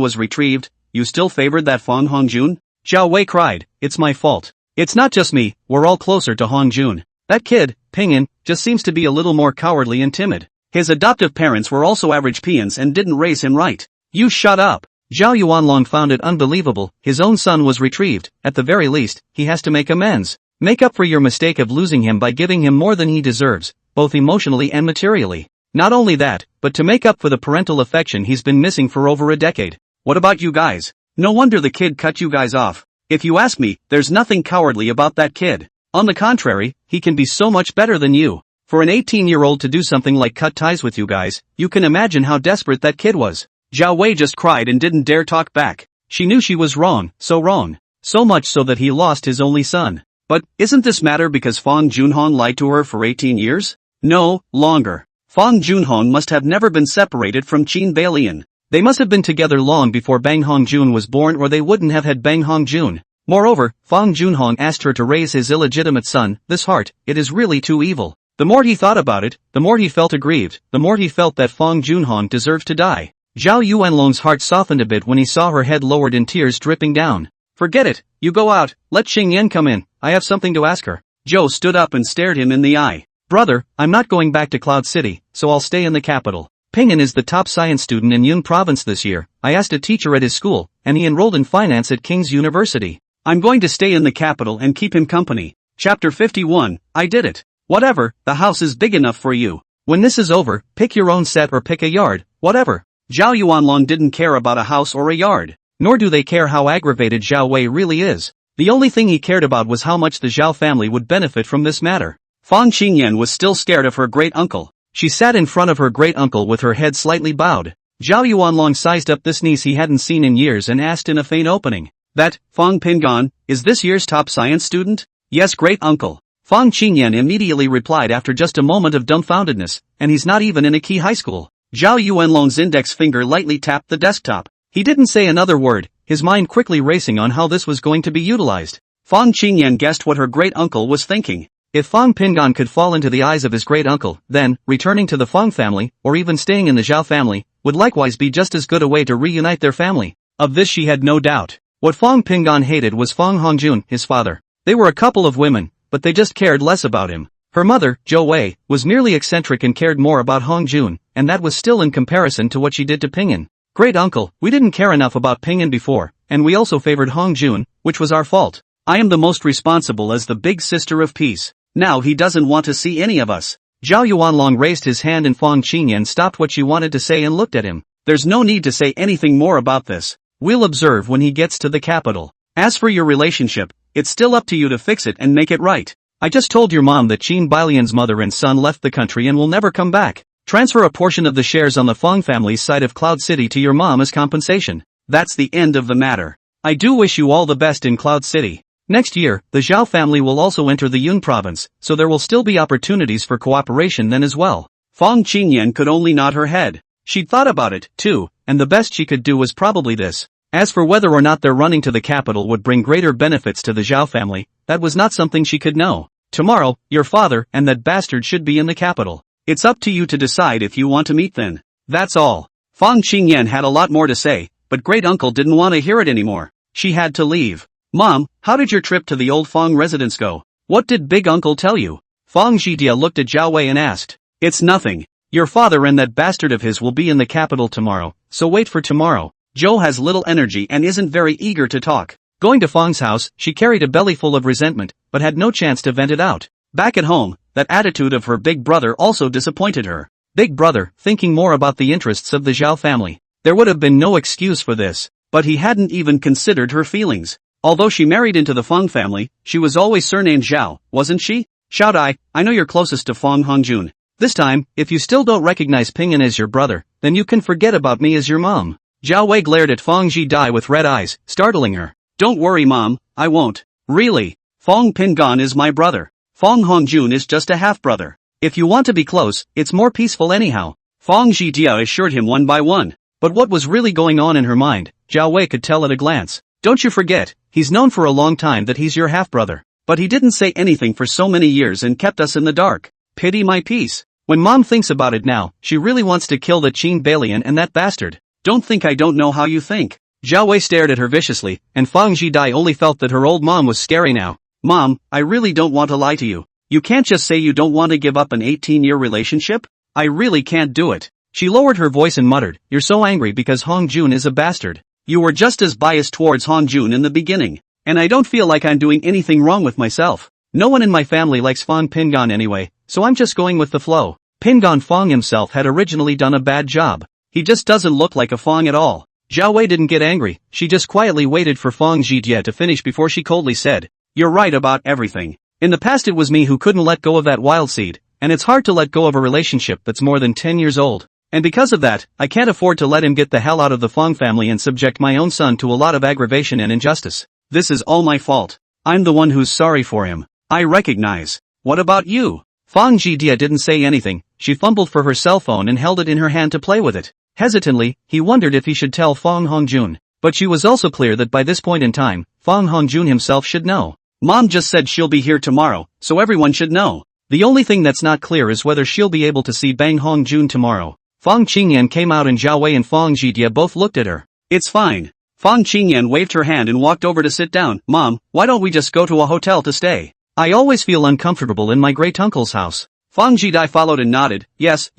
was retrieved, you still favored that Fang Hongjun? Zhao Wei cried, it's my fault. It's not just me, we're all closer to Hong Jun. That kid, Pingan, just seems to be a little more cowardly and timid. His adoptive parents were also average peons and didn't raise him right. You shut up. Zhao Yuanlong found it unbelievable, his own son was retrieved, at the very least, he has to make amends. Make up for your mistake of losing him by giving him more than he deserves, both emotionally and materially. Not only that, but to make up for the parental affection he's been missing for over a decade. What about you guys? No wonder the kid cut you guys off. If you ask me, there's nothing cowardly about that kid. On the contrary, he can be so much better than you. For an 18-year-old to do something like cut ties with you guys, you can imagine how desperate that kid was. Zhao Wei just cried and didn't dare talk back. She knew she was wrong. So much so that he lost his only son. But, isn't this matter because Fang Junhong lied to her for 18 years? No, longer. Fang Junhong must have never been separated from Qin Beilian. They must have been together long before Bang Hongjun was born or they wouldn't have had Bang Hongjun. Moreover, Fang Junhong asked her to raise his illegitimate son. This heart, it is really too evil. The more he thought about it, the more he felt aggrieved, the more he felt that Fang Junhong deserved to die. Zhao Yuanlong's heart softened a bit when he saw her head lowered and tears dripping down. Forget it, you go out, let Xing Yan come in, I have something to ask her. Zhou stood up and stared him in the eye. Brother, I'm not going back to Cloud City, so I'll stay in the capital. Pingan is the top science student in Yun province this year. I asked a teacher at his school, and he enrolled in finance at King's University. I'm going to stay in the capital and keep him company. Chapter 51, I did it. Whatever, the house is big enough for you. When this is over, pick your own set or pick a yard, whatever. Zhao Yuanlong didn't care about a house or a yard. Nor do they care how aggravated Zhao Wei really is. The only thing he cared about was how much the Zhao family would benefit from this matter. Fang Qingyan was still scared of her great uncle. She sat in front of her great-uncle with her head slightly bowed. Zhao Yuanlong sized up this niece he hadn't seen in years and asked in a faint opening. That, Fang Pingan, is this year's top science student? Yes, great-uncle. Fang Qingyan immediately replied after just a moment of dumbfoundedness, and he's not even in a key high school. Zhao Yuanlong's index finger lightly tapped the desktop. He didn't say another word, his mind quickly racing on how this was going to be utilized. Fang Qingyan guessed what her great-uncle was thinking. If Fang Pingan could fall into the eyes of his great-uncle, then, returning to the Fang family, or even staying in the Zhao family, would likewise be just as good a way to reunite their family. Of this she had no doubt. What Fang Pingan hated was Fang Hongjun, his father. They were a couple of women, but they just cared less about him. Her mother, Zhou Wei, was merely eccentric and cared more about Hongjun, and that was still in comparison to what she did to Pingan. Great-uncle, we didn't care enough about Pingan before, and we also favored Hongjun, which was our fault. I am the most responsible as the big sister of peace. Now he doesn't want to see any of us. Zhao Yuanlong raised his hand and Fang Qingyan stopped what she wanted to say and looked at him. There's no need to say anything more about this. We'll observe when he gets to the capital. As for your relationship, it's still up to you to fix it and make it right. I just told your mom that Qin Bailian's mother and son left the country and will never come back. Transfer a portion of the shares on the Fang family's side of Cloud City to your mom as compensation. That's the end of the matter. I do wish you all the best in Cloud City. Next year, the Zhao family will also enter the Yun province, so there will still be opportunities for cooperation then as well. Fang Qingyan could only nod her head. She'd thought about it, too, and the best she could do was probably this. As for whether or not their running to the capital would bring greater benefits to the Zhao family, that was not something she could know. Tomorrow, your father and that bastard should be in the capital. It's up to you to decide if you want to meet then. That's all. Fang Qingyan had a lot more to say, but great-uncle didn't want to hear it anymore. She had to leave. Mom, how did your trip to the old Fang residence go? What did big uncle tell you? Fang Zhidia looked at Zhao Wei and asked. It's nothing. Your father and that bastard of his will be in the capital tomorrow, so wait for tomorrow. Zhou has little energy and isn't very eager to talk. Going to Fang's house, she carried a belly full of resentment, but had no chance to vent it out. Back at home, that attitude of her big brother also disappointed her. Big brother, thinking more about the interests of the Zhao family. There would have been no excuse for this, but he hadn't even considered her feelings. Although she married into the Fang family, she was always surnamed Zhao, wasn't she? Xiao Dai, I know you're closest to Fang Hongjun. This time, if you still don't recognize Pingan as your brother, then you can forget about me as your mom. Zhao Wei glared at Fang Zhidai with red eyes, startling her. Don't worry mom, I won't. Really, Fang Pingan is my brother. Fang Hongjun is just a half-brother. If you want to be close, it's more peaceful anyhow. Fang Zhidia assured him one by one. But what was really going on in her mind, Zhao Wei could tell at a glance. Don't you forget, he's known for a long time that he's your half-brother. But he didn't say anything for so many years and kept us in the dark. Pity my peace. When mom thinks about it now, she really wants to kill the Qin Bailian and that bastard. Don't think I don't know how you think. Zhao Wei stared at her viciously, and Fang Zhidai only felt that her old mom was scary now. Mom, I really don't want to lie to you. You can't just say you don't want to give up an 18-year relationship? I really can't do it. She lowered her voice and muttered, You're so angry because Hongjun is a bastard. You were just as biased towards Hongjun in the beginning. And I don't feel like I'm doing anything wrong with myself. No one in my family likes Fang Pingan anyway, so I'm just going with the flow. Pingan Fang himself had originally done a bad job. He just doesn't look like a Fang at all. Zhao Wei didn't get angry, she just quietly waited for Fang Zhijie to finish before she coldly said, You're right about everything. In the past it was me who couldn't let go of that wild seed, and it's hard to let go of a relationship that's more than 10 years old. And because of that, I can't afford to let him get the hell out of the Fang family and subject my own son to a lot of aggravation and injustice. This is all my fault. I'm the one who's sorry for him. I recognize. What about you? Fang Zhidia didn't say anything, she fumbled for her cell phone and held it in her hand to play with it. Hesitantly, he wondered if he should tell Fang Hongjun, but she was also clear that by this point in time, Fang Hongjun himself should know. Mom just said she'll be here tomorrow, so everyone should know. The only thing that's not clear is whether she'll be able to see Bang Hongjun tomorrow. Fang Qingyan came out and Zhao Wei and Fang Zhidia both looked at her. It's fine. Fang Qingyan waved her hand and walked over to sit down. Mom, why don't we just go to a hotel to stay? I always feel uncomfortable in my great-uncle's house. Fang Zhidai followed and nodded. Yes,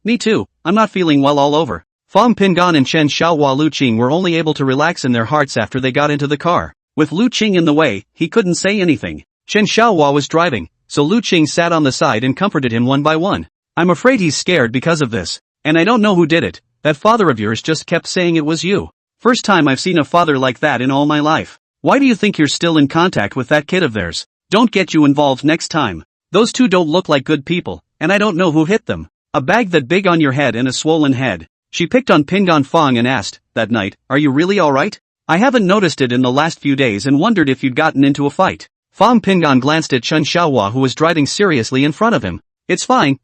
me too. I'm not feeling well all over. Fang Pingan and Chen Xiaohua Lu Qing were only able to relax in their hearts after they got into the car. With Lu Qing in the way, he couldn't say anything. Chen Xiaohua was driving, so Lu Qing sat on the side and comforted him one by one. I'm afraid he's scared because of this. And I don't know who did it. That father of yours just kept saying it was you. First time I've seen a father like that in all my life. Why do you think you're still in contact with that kid of theirs? Don't get you involved next time. Those two don't look like good people, and I don't know who hit them. A bag that big on your head and a swollen head. She picked on Pingon Fong and asked, that night, are you really alright? I haven't noticed it in the last few days and wondered if you'd gotten into a fight. Fong Pingon glanced at Chen Xiaohua who was driving seriously in front of him. It's fine,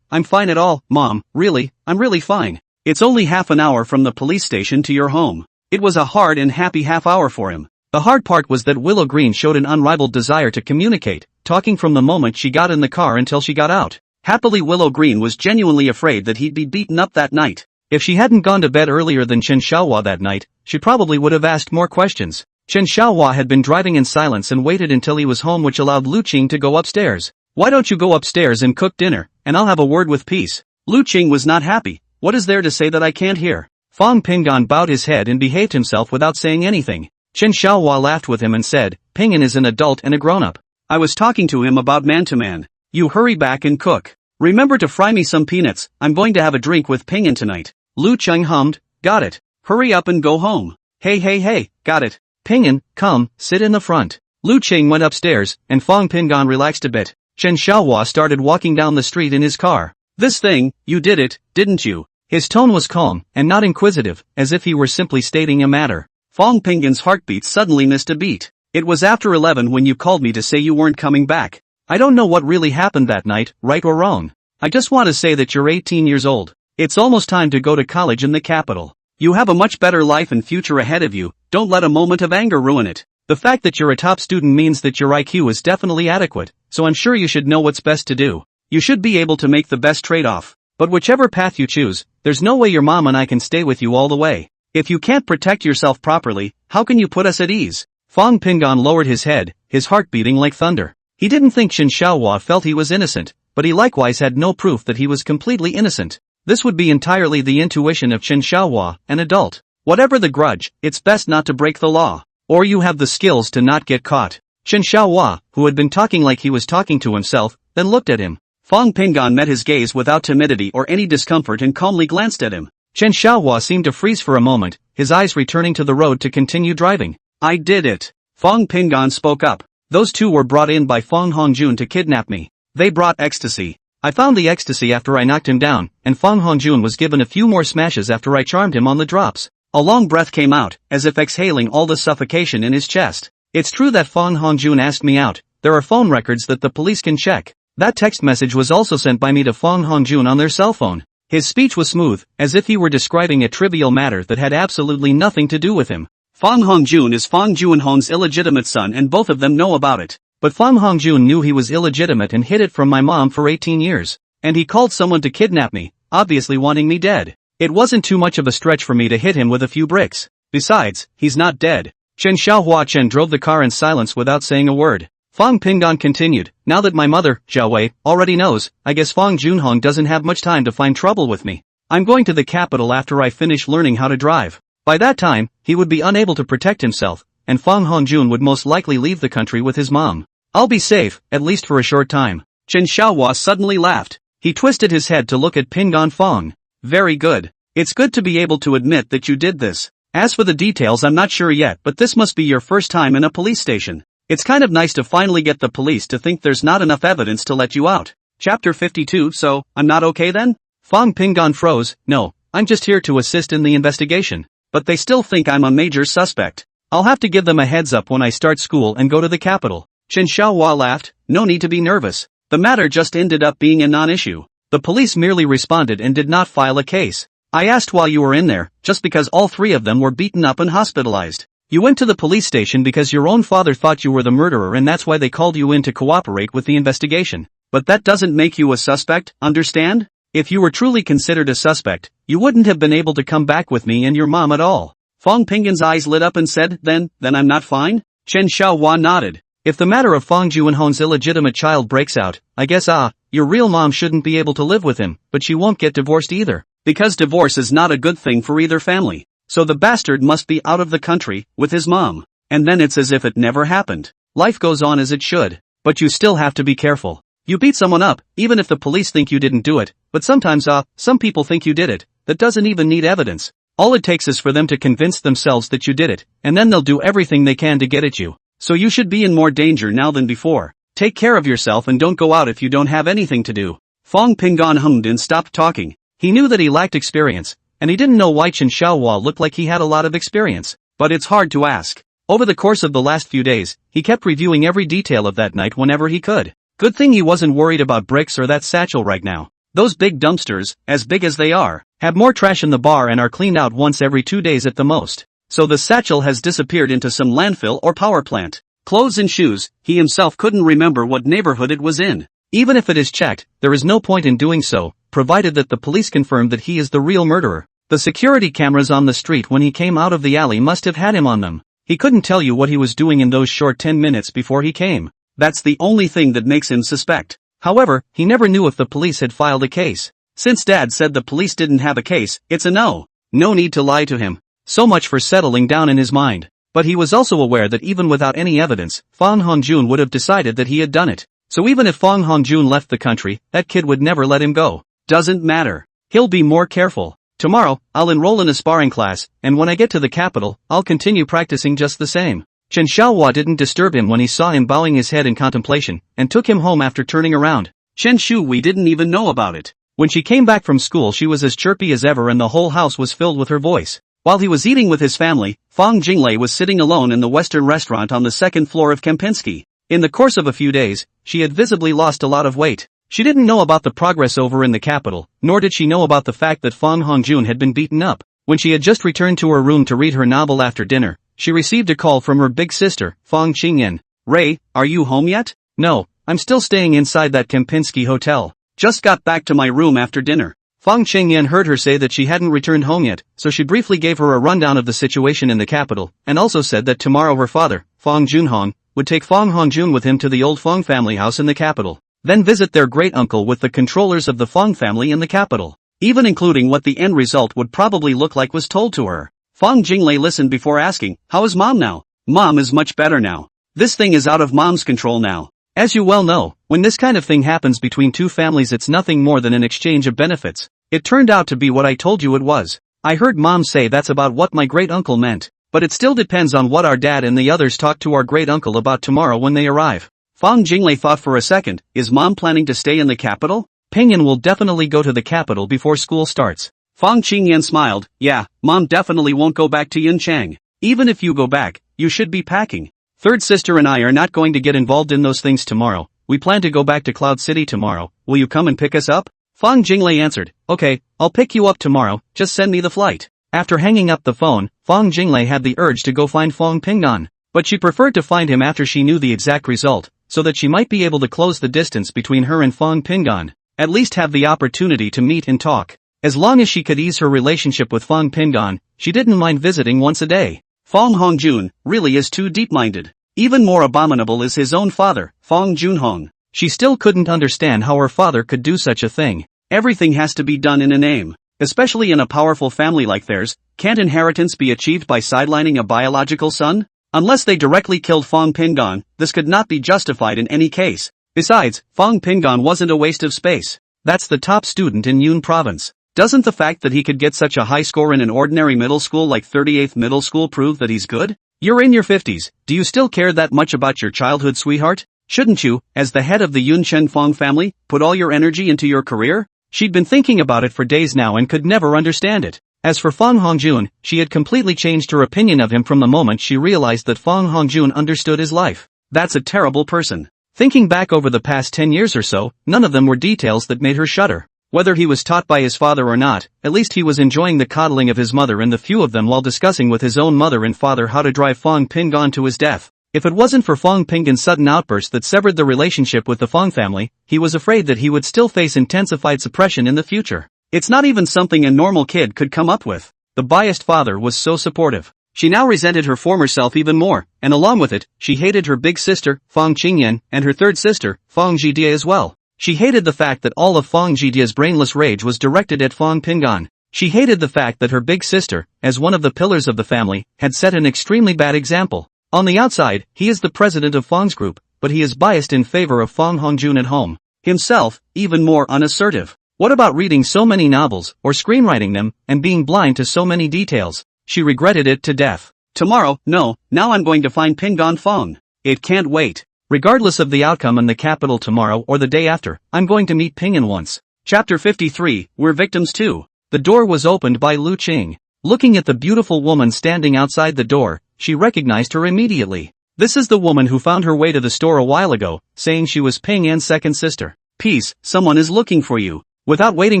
I'm fine at all, Mom, really, I'm really fine. It's only half an hour from the police station to your home. It was a hard and happy half hour for him. The hard part was that Willow Green showed an unrivaled desire to communicate, talking from the moment she got in the car until she got out. Happily Willow Green was genuinely afraid that he'd be beaten up that night. If she hadn't gone to bed earlier than Chen Xiaohua that night, she probably would have asked more questions. Chen Xiaohua had been driving in silence and waited until he was home, which allowed Lu Qing to go upstairs. Why don't you go upstairs and cook dinner, and I'll have a word with peace. Lu Qing was not happy. What is there to say that I can't hear? Fong Pingon bowed his head and behaved himself without saying anything. Chen Xiaohua laughed with him and said, Pingon is an adult and a grown-up. I was talking to him about man-to-man. You hurry back and cook. Remember to fry me some peanuts, I'm going to have a drink with Pingon tonight. Lu Qing hummed, got it. Hurry up and go home. Hey, got it. Pingon, come, sit in the front. Lu Qing went upstairs, and Fong Pingon relaxed a bit. Chen Xiaohua started walking down the street in his car. This thing, you did it, didn't you? His tone was calm, and not inquisitive, as if he were simply stating a matter. Fong Pingon's heartbeat suddenly missed a beat. It was after 11 when you called me to say you weren't coming back. I don't know what really happened that night, right or wrong. I just want to say that you're 18 years old. It's almost time to go to college in the capital. You have a much better life and future ahead of you, don't let a moment of anger ruin it. The fact that you're a top student means that your IQ is definitely adequate, so I'm sure you should know what's best to do. You should be able to make the best trade-off. But whichever path you choose, there's no way your mom and I can stay with you all the way. If you can't protect yourself properly, how can you put us at ease? Fong Pingon lowered his head, his heart beating like thunder. He didn't think Chen Xiaohua felt he was innocent, but he likewise had no proof that he was completely innocent. This would be entirely the intuition of Chen Xiaohua, an adult. Whatever the grudge, it's best not to break the law. Or you have the skills to not get caught. Chen Xiaohua, who had been talking like he was talking to himself, then looked at him. Fong Pingon met his gaze without timidity or any discomfort and calmly glanced at him. Chen Xiaohua seemed to freeze for a moment, his eyes returning to the road to continue driving. I did it. Fong Pingon spoke up. Those two were brought in by Fong Hongjun to kidnap me. They brought ecstasy. I found the ecstasy after I knocked him down, and Fong Hongjun was given a few more smashes after I charmed him on the drops. A long breath came out, as if exhaling all the suffocation in his chest. It's true that Fong Hongjun asked me out. There are phone records that the police can check. That text message was also sent by me to Fong Hongjun on their cell phone. His speech was smooth, as if he were describing a trivial matter that had absolutely nothing to do with him. Fong Hongjun is Fong Juanhong's illegitimate son and both of them know about it. But Fong Hongjun knew he was illegitimate and hid it from my mom for 18 years. And he called someone to kidnap me, obviously wanting me dead. It wasn't too much of a stretch for me to hit him with a few bricks. Besides, he's not dead. Chen Xiaohua Chen drove the car in silence without saying a word. Fong Pingon continued, now that my mother, Zhao Wei, already knows, I guess Fong Junhong doesn't have much time to find trouble with me. I'm going to the capital after I finish learning how to drive. By that time, he would be unable to protect himself, and Fong Hongjun would most likely leave the country with his mom. I'll be safe, at least for a short time. Chen Xiaohua suddenly laughed. He twisted his head to look at Pingon Fong. Very good. It's good to be able to admit that you did this. As for the details, I'm not sure yet, but this must be your first time in a police station. It's kind of nice to finally get the police to think there's not enough evidence to let you out. Chapter 52. So, I'm not okay then? Fong Pingon froze. No, I'm just here to assist in the investigation. But they still think I'm a major suspect. I'll have to give them a heads up when I start school and go to the capital. Chen Xiaohua laughed. No need to be nervous. The matter just ended up being a non-issue. The police merely responded and did not file a case. I asked while you were in there, just because all three of them were beaten up and hospitalized. You went to the police station because your own father thought you were the murderer and that's why they called you in to cooperate with the investigation. But that doesn't make you a suspect, understand? If you were truly considered a suspect, you wouldn't have been able to come back with me and your mom at all. Fong Pingon's eyes lit up and said, then I'm not fine? Chen Xiaohua nodded. If the matter of Fong Juanhong's illegitimate child breaks out, I guess your real mom shouldn't be able to live with him, but she won't get divorced either. Because divorce is not a good thing for either family. So the bastard must be out of the country, with his mom. And then it's as if it never happened. Life goes on as it should. But you still have to be careful. You beat someone up, even if the police think you didn't do it, but sometimes some people think you did it. That doesn't even need evidence. All it takes is for them to convince themselves that you did it, and then they'll do everything they can to get at you. So you should be in more danger now than before. Take care of yourself and don't go out if you don't have anything to do. Fong Pingon hummed and stopped talking. He knew that he lacked experience, and he didn't know why Chen Xiaohua looked like he had a lot of experience, but it's hard to ask. Over the course of the last few days, he kept reviewing every detail of that night whenever he could. Good thing he wasn't worried about bricks or that satchel right now. Those big dumpsters, as big as they are, have more trash in the bar and are cleaned out once every 2 days at the most. So the satchel has disappeared into some landfill or power plant. Clothes and shoes, he himself couldn't remember what neighborhood it was in. Even if it is checked, there is no point in doing so, provided that the police confirm that he is the real murderer. The security cameras on the street when he came out of the alley must have had him on them. He couldn't tell you what he was doing in those short 10 minutes before he came. That's the only thing that makes him suspect. However, he never knew if the police had filed a case. Since Dad said the police didn't have a case, it's a no. No need to lie to him. So much for settling down in his mind. But he was also aware that even without any evidence, Fang Hongjun would have decided that he had done it. So even if Fang Hongjun left the country, that kid would never let him go. Doesn't matter. He'll be more careful. Tomorrow, I'll enroll in a sparring class, and when I get to the capital, I'll continue practicing just the same. Chen Xiaohua didn't disturb him when he saw him bowing his head in contemplation, and took him home after turning around. Chen Shui didn't even know about it. When she came back from school she was as chirpy as ever and the whole house was filled with her voice. While he was eating with his family, Fang Jinglei was sitting alone in the Western restaurant on the second floor of Kempinski. In the course of a few days, she had visibly lost a lot of weight. She didn't know about the progress over in the capital, nor did she know about the fact that Fang Hongjun had been beaten up. When she had just returned to her room to read her novel after dinner, she received a call from her big sister, Fang Qingyan. "Ray, are you home yet?" "No, I'm still staying inside that Kempinski hotel. Just got back to my room after dinner." Fang Qingyan heard her say that she hadn't returned home yet, so she briefly gave her a rundown of the situation in the capital, and also said that tomorrow her father, Fang Junhong, would take Fang Hongjun with him to the old Fang family house in the capital, then visit their great-uncle with the controllers of the Fang family in the capital. Even including what the end result would probably look like was told to her. Fang Jinglei listened before asking, "How is Mom now?" "Mom is much better now. This thing is out of Mom's control now." As you well know, when this kind of thing happens between two families it's nothing more than an exchange of benefits. It turned out to be what I told you it was. I heard Mom say that's about what my great-uncle meant. But it still depends on what our dad and the others talk to our great-uncle about tomorrow when they arrive. Fang Jinglei thought for a second, is Mom planning to stay in the capital? Pingyan will definitely go to the capital before school starts. Fang Qingyan smiled, yeah, Mom definitely won't go back to Yunchang. Even if you go back, you should be packing. Third sister and I are not going to get involved in those things tomorrow. We plan to go back to Cloud City tomorrow. Will you come and pick us up? Fang Jinglei answered, okay, I'll pick you up tomorrow, just send me the flight. After hanging up the phone, Fang Jinglei had the urge to go find Fang Pinggan. But she preferred to find him after she knew the exact result, so that she might be able to close the distance between her and Fang Pinggan. At least have the opportunity to meet and talk. As long as she could ease her relationship with Fang Pinggan, she didn't mind visiting once a day. Fang Hongjun really is too deep-minded. Even more abominable is his own father, Fang Junhong. She still couldn't understand how her father could do such a thing. Everything has to be done in a name. Especially in a powerful family like theirs, can't inheritance be achieved by sidelining a biological son? Unless they directly killed Fang Pinggan, this could not be justified in any case. Besides, Fang Pinggan wasn't a waste of space. That's the top student in Yun province. Doesn't the fact that he could get such a high score in an ordinary middle school like 38th middle school prove that he's good? You're in your 50s, do you still care that much about your childhood sweetheart? Shouldn't you, as the head of the Yun Chen Fang family, put all your energy into your career? She'd been thinking about it for days now and could never understand it. As for Fang Hongjun, she had completely changed her opinion of him from the moment she realized that Fang Hongjun understood his life. That's a terrible person. Thinking back over the past 10 years or so, none of them were details that made her shudder. Whether he was taught by his father or not, at least he was enjoying the coddling of his mother and the few of them while discussing with his own mother and father how to drive Fang Pinggan to his death. If it wasn't for Fang Pinggan's sudden outburst that severed the relationship with the Fang family, he was afraid that he would still face intensified suppression in the future. It's not even something a normal kid could come up with. The biased father was so supportive. She now resented her former self even more, and along with it, she hated her big sister, Fang Qingyan, and her third sister, Fang Jidie as well. She hated the fact that all of Fang Jidie's brainless rage was directed at Fang Pinggan. She hated the fact that her big sister, as one of the pillars of the family, had set an extremely bad example. On the outside, he is the president of Fang's group, but he is biased in favor of Fang Hongjun at home. Himself, even more unassertive. What about reading so many novels, or screenwriting them, and being blind to so many details? She regretted it to death. Tomorrow, no, now I'm going to find Pinggan Fang. It can't wait. Regardless of the outcome in the capital tomorrow or the day after, I'm going to meet Ping In once. Chapter 53, We're Victims Too. The door was opened by Lu Qing. Looking at the beautiful woman standing outside the door, she recognized her immediately. This is the woman who found her way to the store a while ago, saying she was Ping An's second sister. Peace, someone is looking for you. Without waiting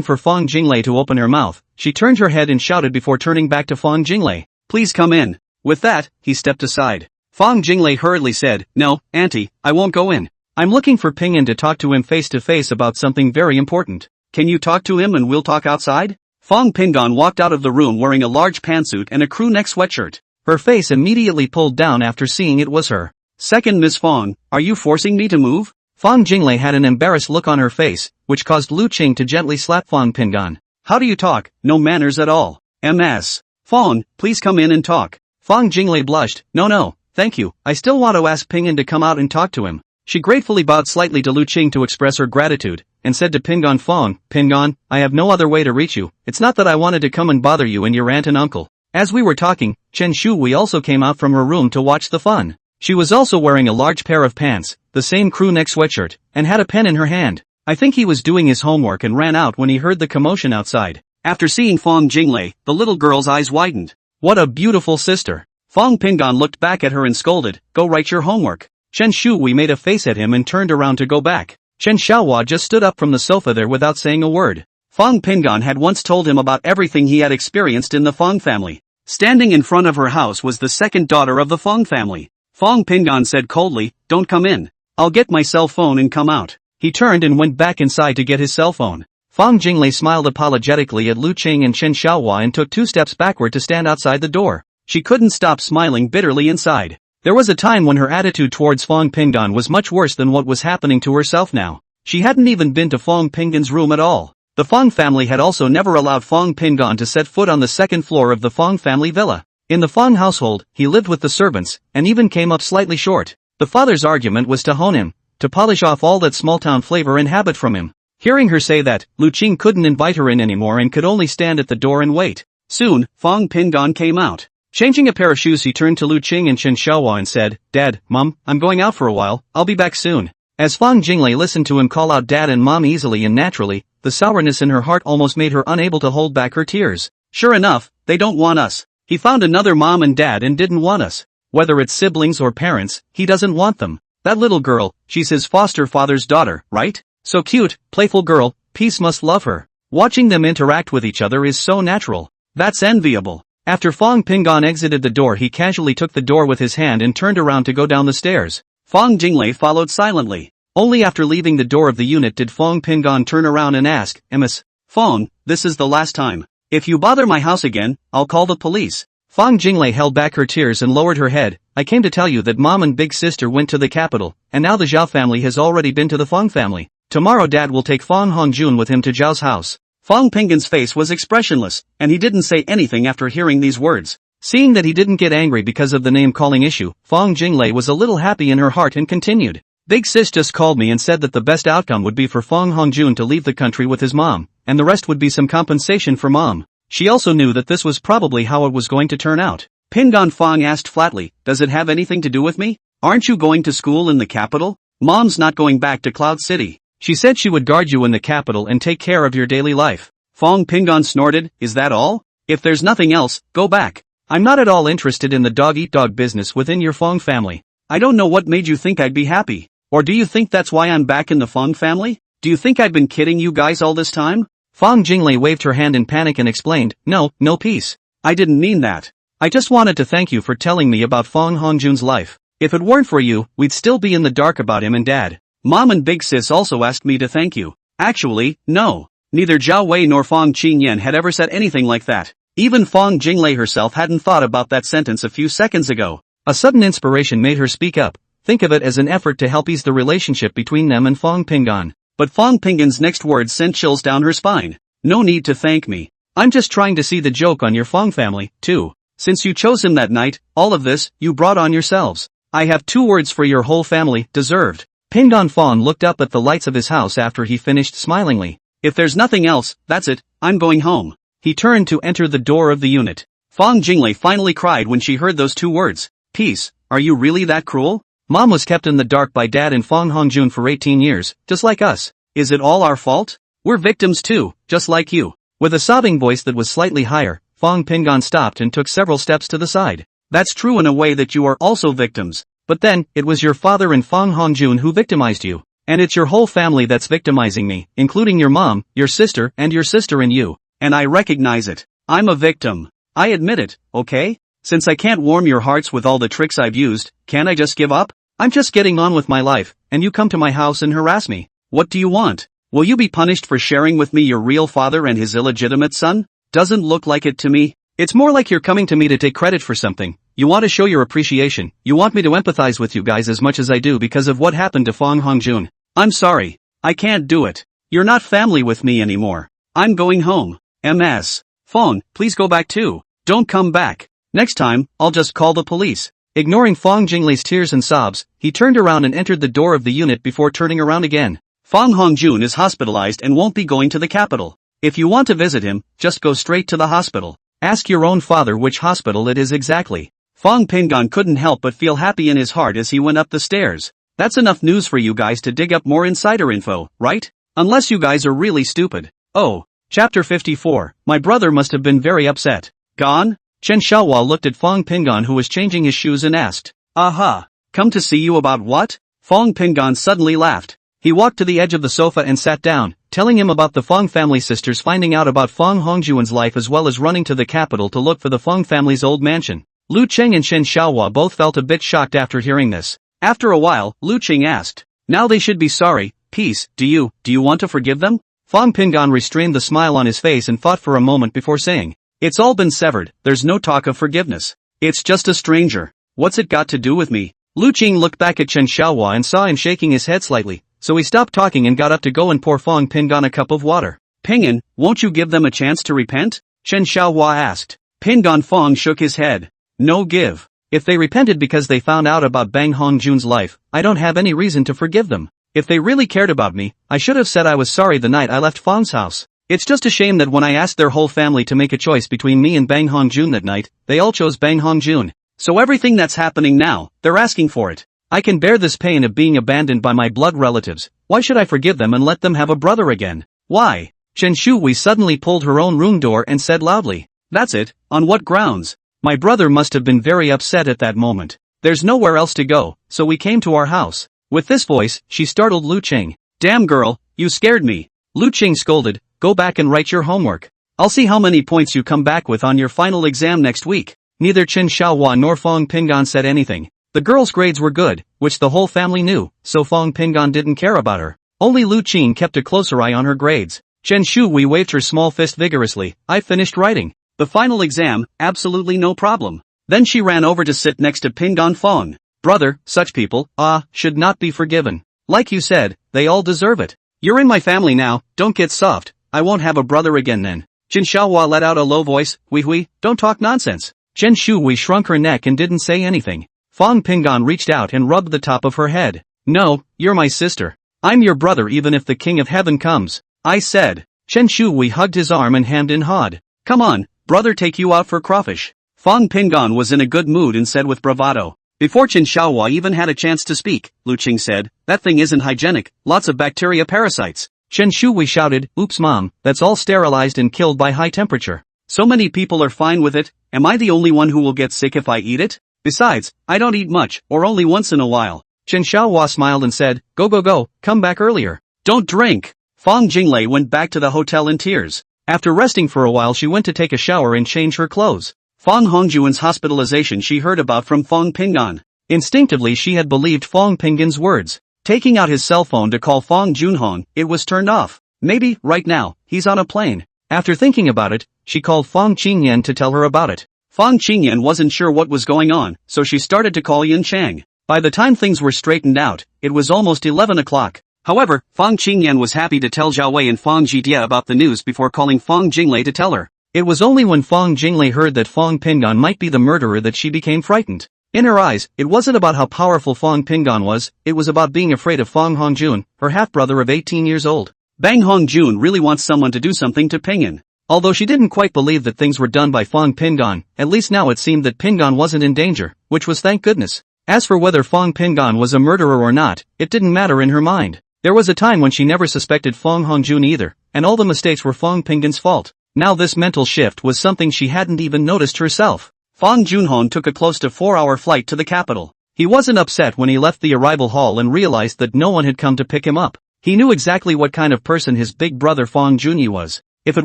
for Fang Jinglei to open her mouth, she turned her head and shouted before turning back to Fang Jinglei. Please come in. With that, he stepped aside. Fang Jinglei hurriedly said, No, auntie, I won't go in. I'm looking for Ping In to talk to him face to face about something very important. Can you talk to him and we'll talk outside? Fang Pingon walked out of the room wearing a large pantsuit and a crew neck sweatshirt. Her face immediately pulled down after seeing it was her. Second Miss Fang, are you forcing me to move? Fang Jinglei had an embarrassed look on her face, which caused Lu Qing to gently slap Fang Pingon. How do you talk? No manners at all. MS. Fang, please come in and talk. Fang Jinglei blushed. No, thank you. I still want to ask Ping In to come out and talk to him. She gratefully bowed slightly to Lu Qing to express her gratitude, and said to Pingon Fang, Pingon, I have no other way to reach you. It's not that I wanted to come and bother you and your aunt and uncle. As we were talking, Chen Shui also came out from her room to watch the fun. She was also wearing a large pair of pants, the same crew neck sweatshirt, and had a pen in her hand. I think he was doing his homework and ran out when he heard the commotion outside. After seeing Fang Jinglei, the little girl's eyes widened. What a beautiful sister. Fang Pingon looked back at her and scolded, Go write your homework. Chen Shui made a face at him and turned around to go back. Chen Xiaohua just stood up from the sofa there without saying a word. Fang Pingon had once told him about everything he had experienced in the Fang family. Standing in front of her house was the second daughter of the Fang family. Fang Pingon said coldly, Don't come in. I'll get my cell phone and come out. He turned and went back inside to get his cell phone. Fang Jinglei smiled apologetically at Lu Qing and Chen Xiaohua and took 2 steps backward to stand outside the door. She couldn't stop smiling bitterly inside. There was a time when her attitude towards Fang Pingon was much worse than what was happening to herself now. She hadn't even been to Fang Pingon's room at all. The Fang family had also never allowed Fang Pingon to set foot on the second floor of the Fang family villa. In the Fang household, he lived with the servants, and even came up slightly short. The father's argument was to hone him, to polish off all that small-town flavor and habit from him. Hearing her say that, Lu Qing couldn't invite her in anymore and could only stand at the door and wait. Soon, Fang Pingon came out. Changing a pair of shoes, he turned to Lu Qing and Chen Xiaohua and said, Dad, Mom, I'm going out for a while, I'll be back soon. As Fang Jinglei listened to him call out Dad and Mom easily and naturally, the sourness in her heart almost made her unable to hold back her tears. Sure enough, they don't want us. He found another mom and dad and didn't want us. Whether it's siblings or parents, he doesn't want them. That little girl, she's his foster father's daughter, right? So cute, playful girl, Peace must love her. Watching them interact with each other is so natural. That's enviable. After Fang Pingon exited the door, he casually took the door with his hand and turned around to go down the stairs. Fang Jinglei followed silently. Only after leaving the door of the unit did Fang Pingon turn around and ask, Ms. Fang, this is the last time. If you bother my house again, I'll call the police. Fang Jinglei held back her tears and lowered her head. I came to tell you that Mom and Big Sister went to the capital, and now the Zhao family has already been to the Fang family. Tomorrow Dad will take Fang Hongjun with him to Zhao's house. Fang Pingon's face was expressionless, and he didn't say anything after hearing these words. Seeing that he didn't get angry because of the name-calling issue, Fang Jinglei was a little happy in her heart and continued. Big Sis just called me and said that the best outcome would be for Fang Hongjun to leave the country with his mom, and the rest would be some compensation for Mom. She also knew that this was probably how it was going to turn out. Pingon Fang asked flatly, does it have anything to do with me? Aren't you going to school in the capital? Mom's not going back to Cloud City. She said she would guard you in the capital and take care of your daily life. Fang Pingon snorted, is that all? If there's nothing else, go back. I'm not at all interested in the dog-eat-dog business within your Fang family. I don't know what made you think I'd be happy. Or do you think that's why I'm back in the Fang family? Do you think I've been kidding you guys all this time? Fang Jinglei waved her hand in panic and explained, no, Peace. I didn't mean that. I just wanted to thank you for telling me about Fang Hongjun's life. If it weren't for you, we'd still be in the dark about him and Dad. Mom and Big Sis also asked me to thank you. Actually, no. Neither Zhao Wei nor Fang Qingyan had ever said anything like that. Even Fang Jinglei herself hadn't thought about that sentence a few seconds ago. A sudden inspiration made her speak up. Think of it as an effort to help ease the relationship between them and Fang Pingon. But Fang Pingon's next words sent chills down her spine. No need to thank me. I'm just trying to see the joke on your Fang family, too. Since you chose him that night, all of this, you brought on yourselves. I have 2 words for your whole family, deserved. Pingon Fang looked up at the lights of his house after he finished smilingly. If there's nothing else, that's it, I'm going home. He turned to enter the door of the unit. Fang Jinglei finally cried when she heard those 2 words. Peace, are you really that cruel? Mom was kept in the dark by Dad and Fong Hongjun for 18 years, just like us. Is it all our fault? We're victims too, just like you. With a sobbing voice that was slightly higher, Fong Pingon stopped and took several steps to the side. That's true in a way that you are also victims. But then, it was your father and Fong Hongjun who victimized you. And it's your whole family that's victimizing me, including your mom, your sister and you. And I recognize it. I'm a victim. I admit it, okay? Since I can't warm your hearts with all the tricks I've used, can't I just give up? I'm just getting on with my life, and you come to my house and harass me. What do you want? Will you be punished for sharing with me your real father and his illegitimate son? Doesn't look like it to me. It's more like you're coming to me to take credit for something. You want to show your appreciation. You want me to empathize with you guys as much as I do because of what happened to Fong Hongjun. I'm sorry. I can't do it. You're not family with me anymore. I'm going home. MS. Fong, please go back too. Don't come back. Next time, I'll just call the police. Ignoring Fong Jinglei's tears and sobs, he turned around and entered the door of the unit before turning around again. Fong Hongjun is hospitalized and won't be going to the capital. If you want to visit him, just go straight to the hospital. Ask your own father which hospital it is exactly. Fong Pingon couldn't help but feel happy in his heart as he went up the stairs. That's enough news for you guys to dig up more insider info, right? Unless you guys are really stupid. Oh. Chapter 54, My brother must have been very upset. Gone? Chen Xiaohua looked at Fong Pingon who was changing his shoes and asked. Aha. Come to see you about what? Fong Pingon suddenly laughed. He walked to the edge of the sofa and sat down, telling him about the Fong family sisters finding out about Fong Hongjuan's life as well as running to the capital to look for the Fong family's old mansion. Lu Cheng and Chen Xiaohua both felt a bit shocked after hearing this. After a while, Lu Cheng asked. Now they should be sorry. Peace, do you want to forgive them? Fong Pingon restrained the smile on his face and thought for a moment before saying. It's all been severed, there's no talk of forgiveness. It's just a stranger. What's it got to do with me? Lu Cheng looked back at Chen Xiaohua and saw him shaking his head slightly, so he stopped talking and got up to go and pour Fong Pingon a cup of water. Pingon, won't you give them a chance to repent? Chen Xiaohua asked. Pingon Fong shook his head. No give. If they repented because they found out about Bang Hongjun's life, I don't have any reason to forgive them. If they really cared about me, I should have said I was sorry the night I left Fong's house. It's just a shame that when I asked their whole family to make a choice between me and Bang Hongjun that night, they all chose Bang Hongjun. So everything that's happening now, they're asking for it. I can bear this pain of being abandoned by my blood relatives. Why should I forgive them and let them have a brother again? Why? Chen Shuwei suddenly pulled her own room door and said loudly. That's it, on what grounds? My brother must have been very upset at that moment. There's nowhere else to go, so we came to our house. With this voice, she startled Lu Cheng. Damn girl, you scared me. Lu Cheng scolded, go back and write your homework. I'll see how many points you come back with on your final exam next week. Neither Chen Xiaohua nor Fong Pingon said anything. The girl's grades were good, which the whole family knew, so Fong Pingon didn't care about her. Only Lu Cheng kept a closer eye on her grades. Chen Shuwei waved her small fist vigorously. I finished writing. The final exam, absolutely no problem. Then she ran over to sit next to Pingon Fong. Brother, such people, should not be forgiven. Like you said, they all deserve it. You're in my family now, don't get soft. I won't have a brother again then. Chen Xiaohua let out a low voice. Hui, don't talk nonsense. Chen Shuwei shrunk her neck and didn't say anything. Fong Pingon reached out and rubbed the top of her head. No, you're my sister. I'm your brother even if the King of Heaven comes. I said. Chen Shuwei hugged his arm and hemmed and hawed. Come on, brother, take you out for crawfish. Fong Pingon was in a good mood and said with bravado. Before Chen Xiaohua even had a chance to speak, Lu Cheng said, that thing isn't hygienic, lots of bacteria parasites. Chen Shuwei shouted, oops mom, that's all sterilized and killed by high temperature. So many people are fine with it, am I the only one who will get sick if I eat it? Besides, I don't eat much, or only once in a while. Chen Xiaohua smiled and said, go, come back earlier. Don't drink. Fong Jinglei went back to the hotel in tears. After resting for a while she went to take a shower and change her clothes. Fong Hongjuan's hospitalization she heard about from Fong Pingon. Instinctively she had believed Fong Pingon's words. Taking out his cell phone to call Fong Junhong, it was turned off. Maybe, right now, he's on a plane. After thinking about it, she called Fong Qingyan to tell her about it. Fong Qingyan wasn't sure what was going on, so she started to call Yin Chang. By the time things were straightened out, it was almost 11 o'clock. However, Fong Qingyan was happy to tell Zhao Wei and Fong Jiedia about the news before calling Fong Jinglei to tell her. It was only when Fong Jinglei heard that Fong Pingon might be the murderer that she became frightened. In her eyes, it wasn't about how powerful Fong Pingon was, it was about being afraid of Fong Hongjun, her half-brother of 18 years old. Bang Hongjun really wants someone to do something to Pingon. Although she didn't quite believe that things were done by Fong Pingon, at least now it seemed that Pingon wasn't in danger, which was thank goodness. As for whether Fong Pingan was a murderer or not, it didn't matter in her mind. There was a time when she never suspected Fong Hongjun either, and all the mistakes were Fong Pingan's fault. Now this mental shift was something she hadn't even noticed herself. Fong Junhon took a close to 4-hour flight to the capital. He wasn't upset when he left the arrival hall and realized that no one had come to pick him up. He knew exactly what kind of person his big brother Fong Junyi was. If it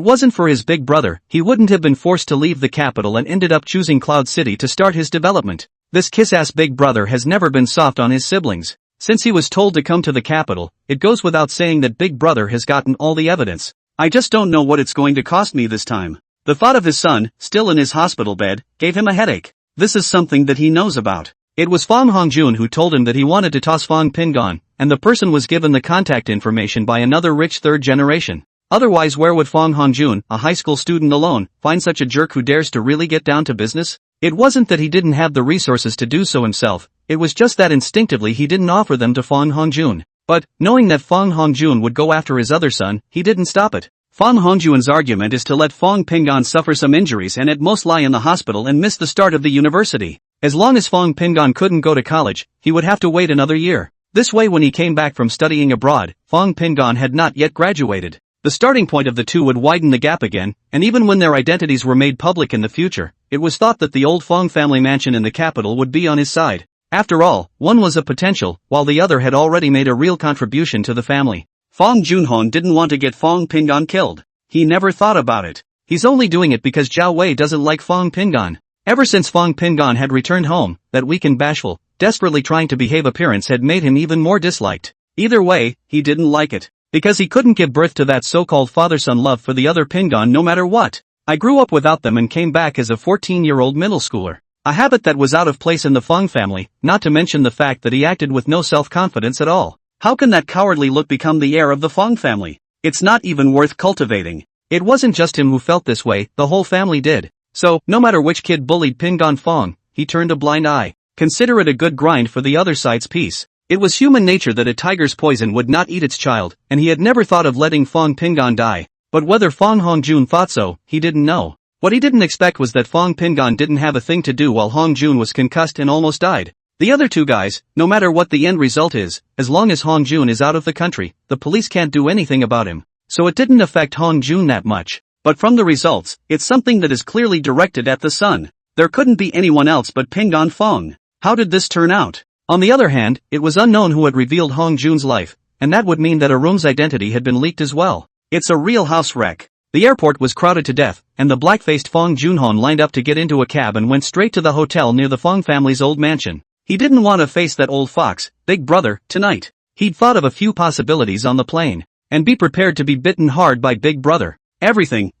wasn't for his big brother, he wouldn't have been forced to leave the capital and ended up choosing Cloud City to start his development. This kiss-ass big brother has never been soft on his siblings. Since he was told to come to the capital, it goes without saying that big brother has gotten all the evidence. I just don't know what it's going to cost me this time. The thought of his son, still in his hospital bed, gave him a headache. This is something that he knows about. It was Fong Hongjun who told him that he wanted to toss Fong Pingan, and the person was given the contact information by another rich third generation. Otherwise, where would Fong Hongjun, a high school student alone, find such a jerk who dares to really get down to business? It wasn't that he didn't have the resources to do so himself, it was just that instinctively he didn't offer them to Fong Hongjun. But, knowing that Fong Hongjun would go after his other son, he didn't stop it. Fong Hongjun's argument is to let Fong Pingan suffer some injuries and at most lie in the hospital and miss the start of the university. As long as Fong Pingan couldn't go to college, he would have to wait another year. This way when he came back from studying abroad, Fong Pingan had not yet graduated. The starting point of the two would widen the gap again, and even when their identities were made public in the future, it was thought that the old Fong family mansion in the capital would be on his side. After all, one was a potential, while the other had already made a real contribution to the family. Fong Junhon didn't want to get Fong Pingan killed. He never thought about it. He's only doing it because Zhao Wei doesn't like Fong Pingan. Ever since Fong Pingan had returned home, that weak and bashful, desperately trying to behave appearance had made him even more disliked. Either way, he didn't like it. Because he couldn't give birth to that so-called father-son love for the other Pingan no matter what. I grew up without them and came back as a 14-year-old middle schooler. A habit that was out of place in the Fong family, not to mention the fact that he acted with no self-confidence at all. How can that cowardly look become the heir of the Fong family? It's not even worth cultivating. It wasn't just him who felt this way, the whole family did. So, no matter which kid bullied Pingan Fong, he turned a blind eye. Consider it a good grind for the other side's peace. It was human nature that a tiger's poison would not eat its child, and he had never thought of letting Fong Pingan die. But whether Fong Hongjun thought so, he didn't know. What he didn't expect was that Fong Pingan didn't have a thing to do while Hongjun was concussed and almost died. The other two guys, no matter what the end result is, as long as Hongjun is out of the country, the police can't do anything about him. So it didn't affect Hongjun that much. But from the results, it's something that is clearly directed at the son. There couldn't be anyone else but Pingan Fong. How did this turn out? On the other hand, it was unknown who had revealed Hongjun's life, and that would mean that Arun's identity had been leaked as well. It's a real house wreck. The airport was crowded to death, and the black-faced Fong Junhon lined up to get into a cab and went straight to the hotel near the Fong family's old mansion. He didn't want to face that old fox, Big Brother, tonight. He'd thought of a few possibilities on the plane, and be prepared to be bitten hard by Big Brother. Everything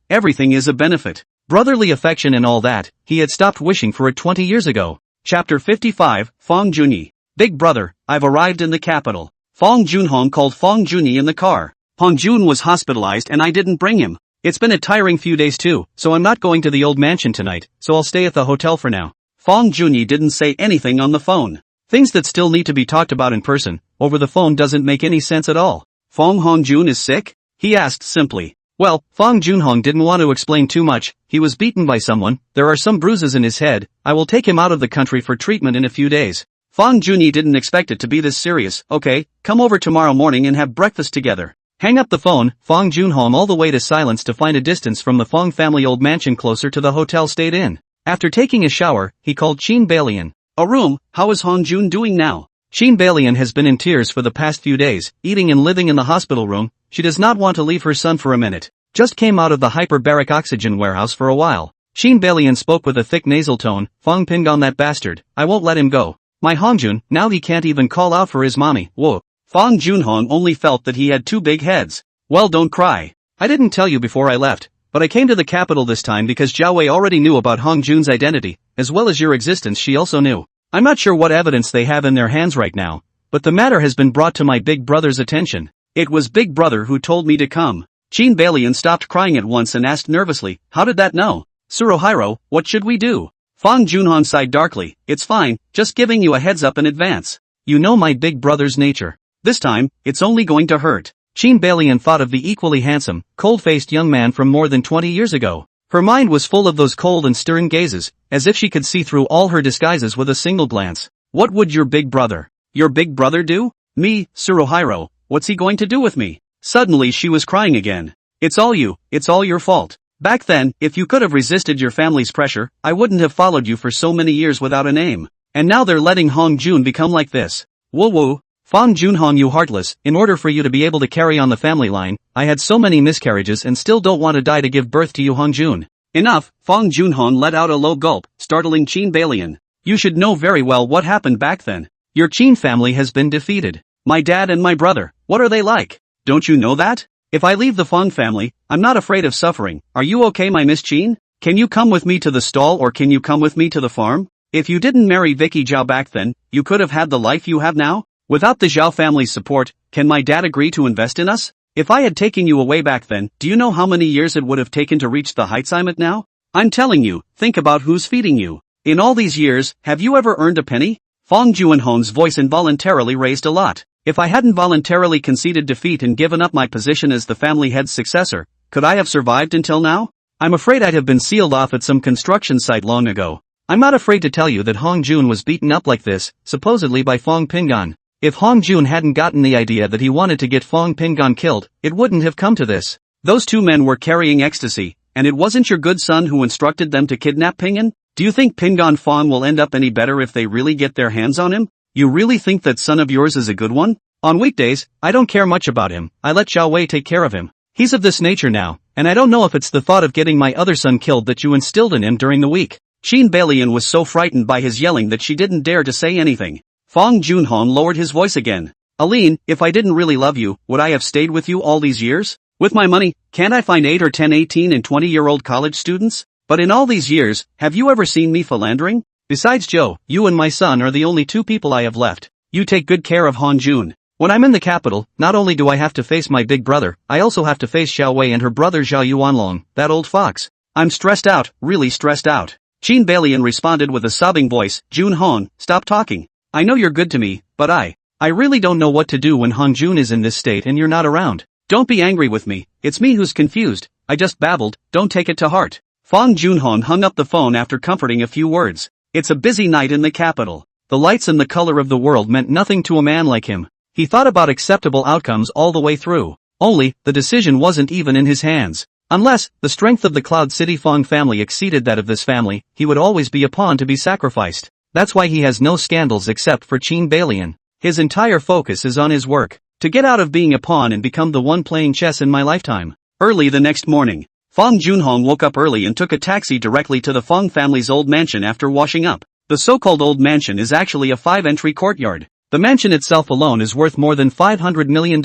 is a benefit. Brotherly affection and all that, he had stopped wishing for it 20 years ago. Chapter 55, Fong Junyi. Big Brother, I've arrived in the capital. Fong Junhong called Fong Junyi in the car. Hongjun was hospitalized and I didn't bring him. It's been a tiring few days too, so I'm not going to the old mansion tonight, so I'll stay at the hotel for now. Fong Junyi didn't say anything on the phone. Things that still need to be talked about in person, over the phone doesn't make any sense at all. Fong Hongjun is sick? He asked simply. Well, Fong Junhong didn't want to explain too much. He was beaten by someone, there are some bruises in his head, I will take him out of the country for treatment in a few days. Fong Junyi didn't expect it to be this serious. Okay, come over tomorrow morning and have breakfast together. Hang up the phone, Fong Junhong all the way to silence to find a distance from the Fong family old mansion closer to the hotel stayed in. After taking a shower, he called Chin Balian. Arum, how is Hongjun doing now? Chin Balian has been in tears for the past few days, eating and living in the hospital room. She does not want to leave her son for a minute. Just came out of the hyperbaric oxygen warehouse for a while. Chin Balian spoke with a thick nasal tone. Fong Pingan that bastard, I won't let him go. My Hongjun, now he can't even call out for his mommy. Whoa. Fong Junhong only felt that he had two big heads. Well, don't cry. I didn't tell you before I left, but I came to the capital this time because Zhao Wei already knew about Hongjun's identity, as well as your existence she also knew. I'm not sure what evidence they have in their hands right now, but the matter has been brought to my big brother's attention. It was Big Brother who told me to come. Chin Balian stopped crying at once and asked nervously, how did that know? Suruhiro, what should we do? Fong Junhong sighed darkly, it's fine, just giving you a heads up in advance. You know my big brother's nature. This time, it's only going to hurt. Chin Balian thought of the equally handsome, cold-faced young man from more than 20 years ago. Her mind was full of those cold and stern gazes, as if she could see through all her disguises with a single glance. What would your big brother? Your big brother do? Me, Tsuruhiro, what's he going to do with me? Suddenly she was crying again. It's all your fault. Back then, if you could have resisted your family's pressure, I wouldn't have followed you for so many years without a name. And now they're letting Hong Jun become like this. Woo woo. Fong Junhong, you heartless, in order for you to be able to carry on the family line, I had so many miscarriages and still don't want to die to give birth to you, Hong Jun. Enough. Fong Junhong let out a low gulp, startling Qin Balian. You should know very well what happened back then. Your Qin family has been defeated. My dad and my brother, what are they like? Don't you know that? If I leave the Fong family, I'm not afraid of suffering. Are you okay, my Miss Qin? Can you come with me to the stall or can you come with me to the farm? If you didn't marry Vicky Zhao back then, you could have had the life you have now? Without the Zhao family's support, can my dad agree to invest in us? If I had taken you away back then, do you know how many years it would have taken to reach the heights I'm at now? I'm telling you, think about who's feeding you. In all these years, have you ever earned a penny? Fong Junhong's voice involuntarily raised a lot. If I hadn't voluntarily conceded defeat and given up my position as the family head's successor, could I have survived until now? I'm afraid I'd have been sealed off at some construction site long ago. I'm not afraid to tell you that Hong Jun was beaten up like this, supposedly by Fong Pingan. If Hong Jun hadn't gotten the idea that he wanted to get Fong Pingan killed, it wouldn't have come to this. Those two men were carrying ecstasy, and it wasn't your good son who instructed them to kidnap Pingan? Do you think Pingan Fong will end up any better if they really get their hands on him? You really think that son of yours is a good one? On weekdays, I don't care much about him, I let Xiao Wei take care of him. He's of this nature now, and I don't know if it's the thought of getting my other son killed that you instilled in him during the week. Qin Balian was so frightened by his yelling that she didn't dare to say anything. Fong Junhong lowered his voice again. Aline, if I didn't really love you, would I have stayed with you all these years? With my money, can't I find 8 or 10 18 and 20-year-old college students? But in all these years, have you ever seen me philandering? Besides Joe, you and my son are the only two people I have left. You take good care of Hong Jun. When I'm in the capital, not only do I have to face my big brother, I also have to face Xiao Wei and her brother Zhao Yuanlong, that old fox. I'm stressed out, really stressed out. Qin Balian responded with a sobbing voice, Junhong, stop talking. I know you're good to me, but I really don't know what to do when Hong Jun is in this state and you're not around. Don't be angry with me, it's me who's confused, I just babbled, don't take it to heart. Fong Junhong hung up the phone after comforting a few words. It's a busy night in the capital. The lights and the color of the world meant nothing to a man like him. He thought about acceptable outcomes all the way through. Only, the decision wasn't even in his hands. Unless, the strength of the Cloud City Fong family exceeded that of this family, he would always be a pawn to be sacrificed. That's why he has no scandals except for Qin Balian. His entire focus is on his work. To get out of being a pawn and become the one playing chess in my lifetime. Early the next morning, Fong Junhong woke up early and took a taxi directly to the Fong family's old mansion after washing up. The so-called old mansion is actually a 5-entry courtyard. The mansion itself alone is worth more than $500 million,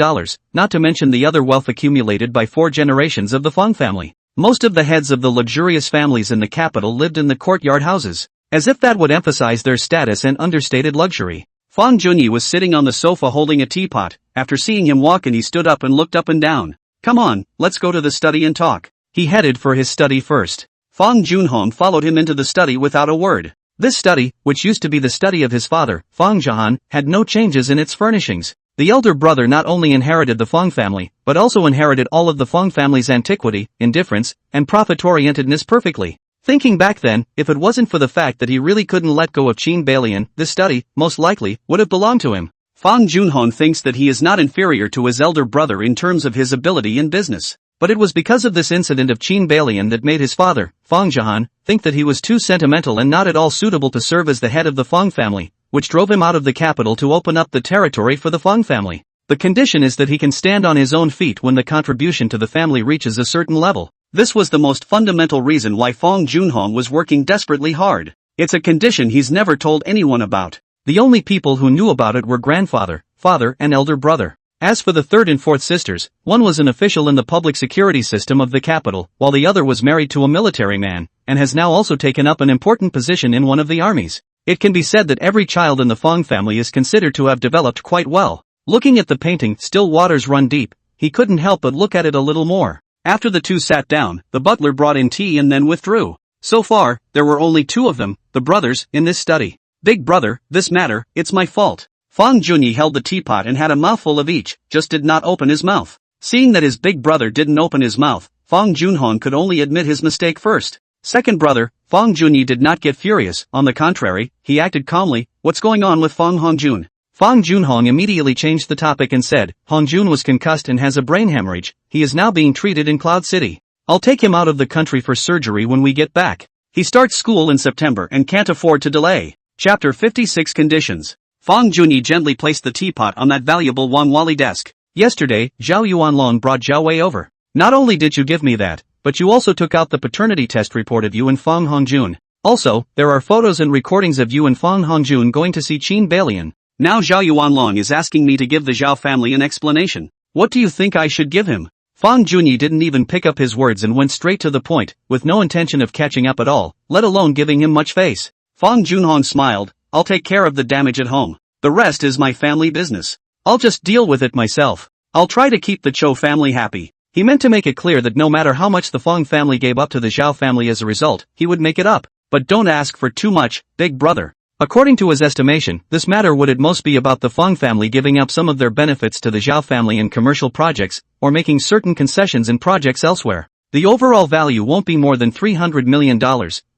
not to mention the other wealth accumulated by 4 generations of the Fong family. Most of the heads of the luxurious families in the capital lived in the courtyard houses. As if that would emphasize their status and understated luxury. Fong Junyi was sitting on the sofa holding a teapot. After seeing him walk in, he stood up and looked up and down. Come on, let's go to the study and talk. He headed for his study first. Fong Junhong followed him into the study without a word. This study, which used to be the study of his father, Fong Jahan, had no changes in its furnishings. The elder brother not only inherited the Fong family, but also inherited all of the Fong family's antiquity, indifference, and profit-orientedness perfectly. Thinking back then, if it wasn't for the fact that he really couldn't let go of Qin Balian, this study, most likely, would have belonged to him. Fong Junhong thinks that he is not inferior to his elder brother in terms of his ability in business. But it was because of this incident of Qin Balian that made his father, Fong Jahan, think that he was too sentimental and not at all suitable to serve as the head of the Fong family, which drove him out of the capital to open up the territory for the Fong family. The condition is that he can stand on his own feet when the contribution to the family reaches a certain level. This was the most fundamental reason why Fong Junhong was working desperately hard. It's a condition he's never told anyone about. The only people who knew about it were grandfather, father and elder brother. As for the third and fourth sisters, one was an official in the public security system of the capital, while the other was married to a military man, and has now also taken up an important position in one of the armies. It can be said that every child in the Fong family is considered to have developed quite well. Looking at the painting, Still Waters Run Deep, he couldn't help but look at it a little more. After the two sat down, the butler brought in tea and then withdrew. So far, there were only 2 of them, the brothers, in this study. Big brother, this matter, it's my fault. Fong Junyi held the teapot and had a mouthful of each, just did not open his mouth. Seeing that his big brother didn't open his mouth, Fong Junhong could only admit his mistake first. Second brother, Fong Junyi did not get furious, on the contrary, he acted calmly, what's going on with Fong Hongjun? Fong Junhong immediately changed the topic and said, Hongjun was concussed and has a brain hemorrhage. He is now being treated in Cloud City. I'll take him out of the country for surgery when we get back. He starts school in September and can't afford to delay. Chapter 56 Conditions. Fong Junyi gently placed the teapot on that valuable Wanwali desk. Yesterday, Zhao Yuanlong brought Zhao Wei over. Not only did you give me that, but you also took out the paternity test report of you and Fong Hongjun. Also, there are photos and recordings of you and Fong Hongjun going to see Qin Balian. Now Zhao Yuanlong is asking me to give the Zhao family an explanation. What do you think I should give him? Fong Junyi didn't even pick up his words and went straight to the point, with no intention of catching up at all, let alone giving him much face. Fong Junhong smiled, I'll take care of the damage at home. The rest is my family business. I'll just deal with it myself. I'll try to keep the Cho family happy. He meant to make it clear that no matter how much the Fong family gave up to the Zhao family as a result, he would make it up. But don't ask for too much, big brother. According to his estimation, this matter would at most be about the Fong family giving up some of their benefits to the Zhao family in commercial projects, or making certain concessions in projects elsewhere. The overall value won't be more than $300 million,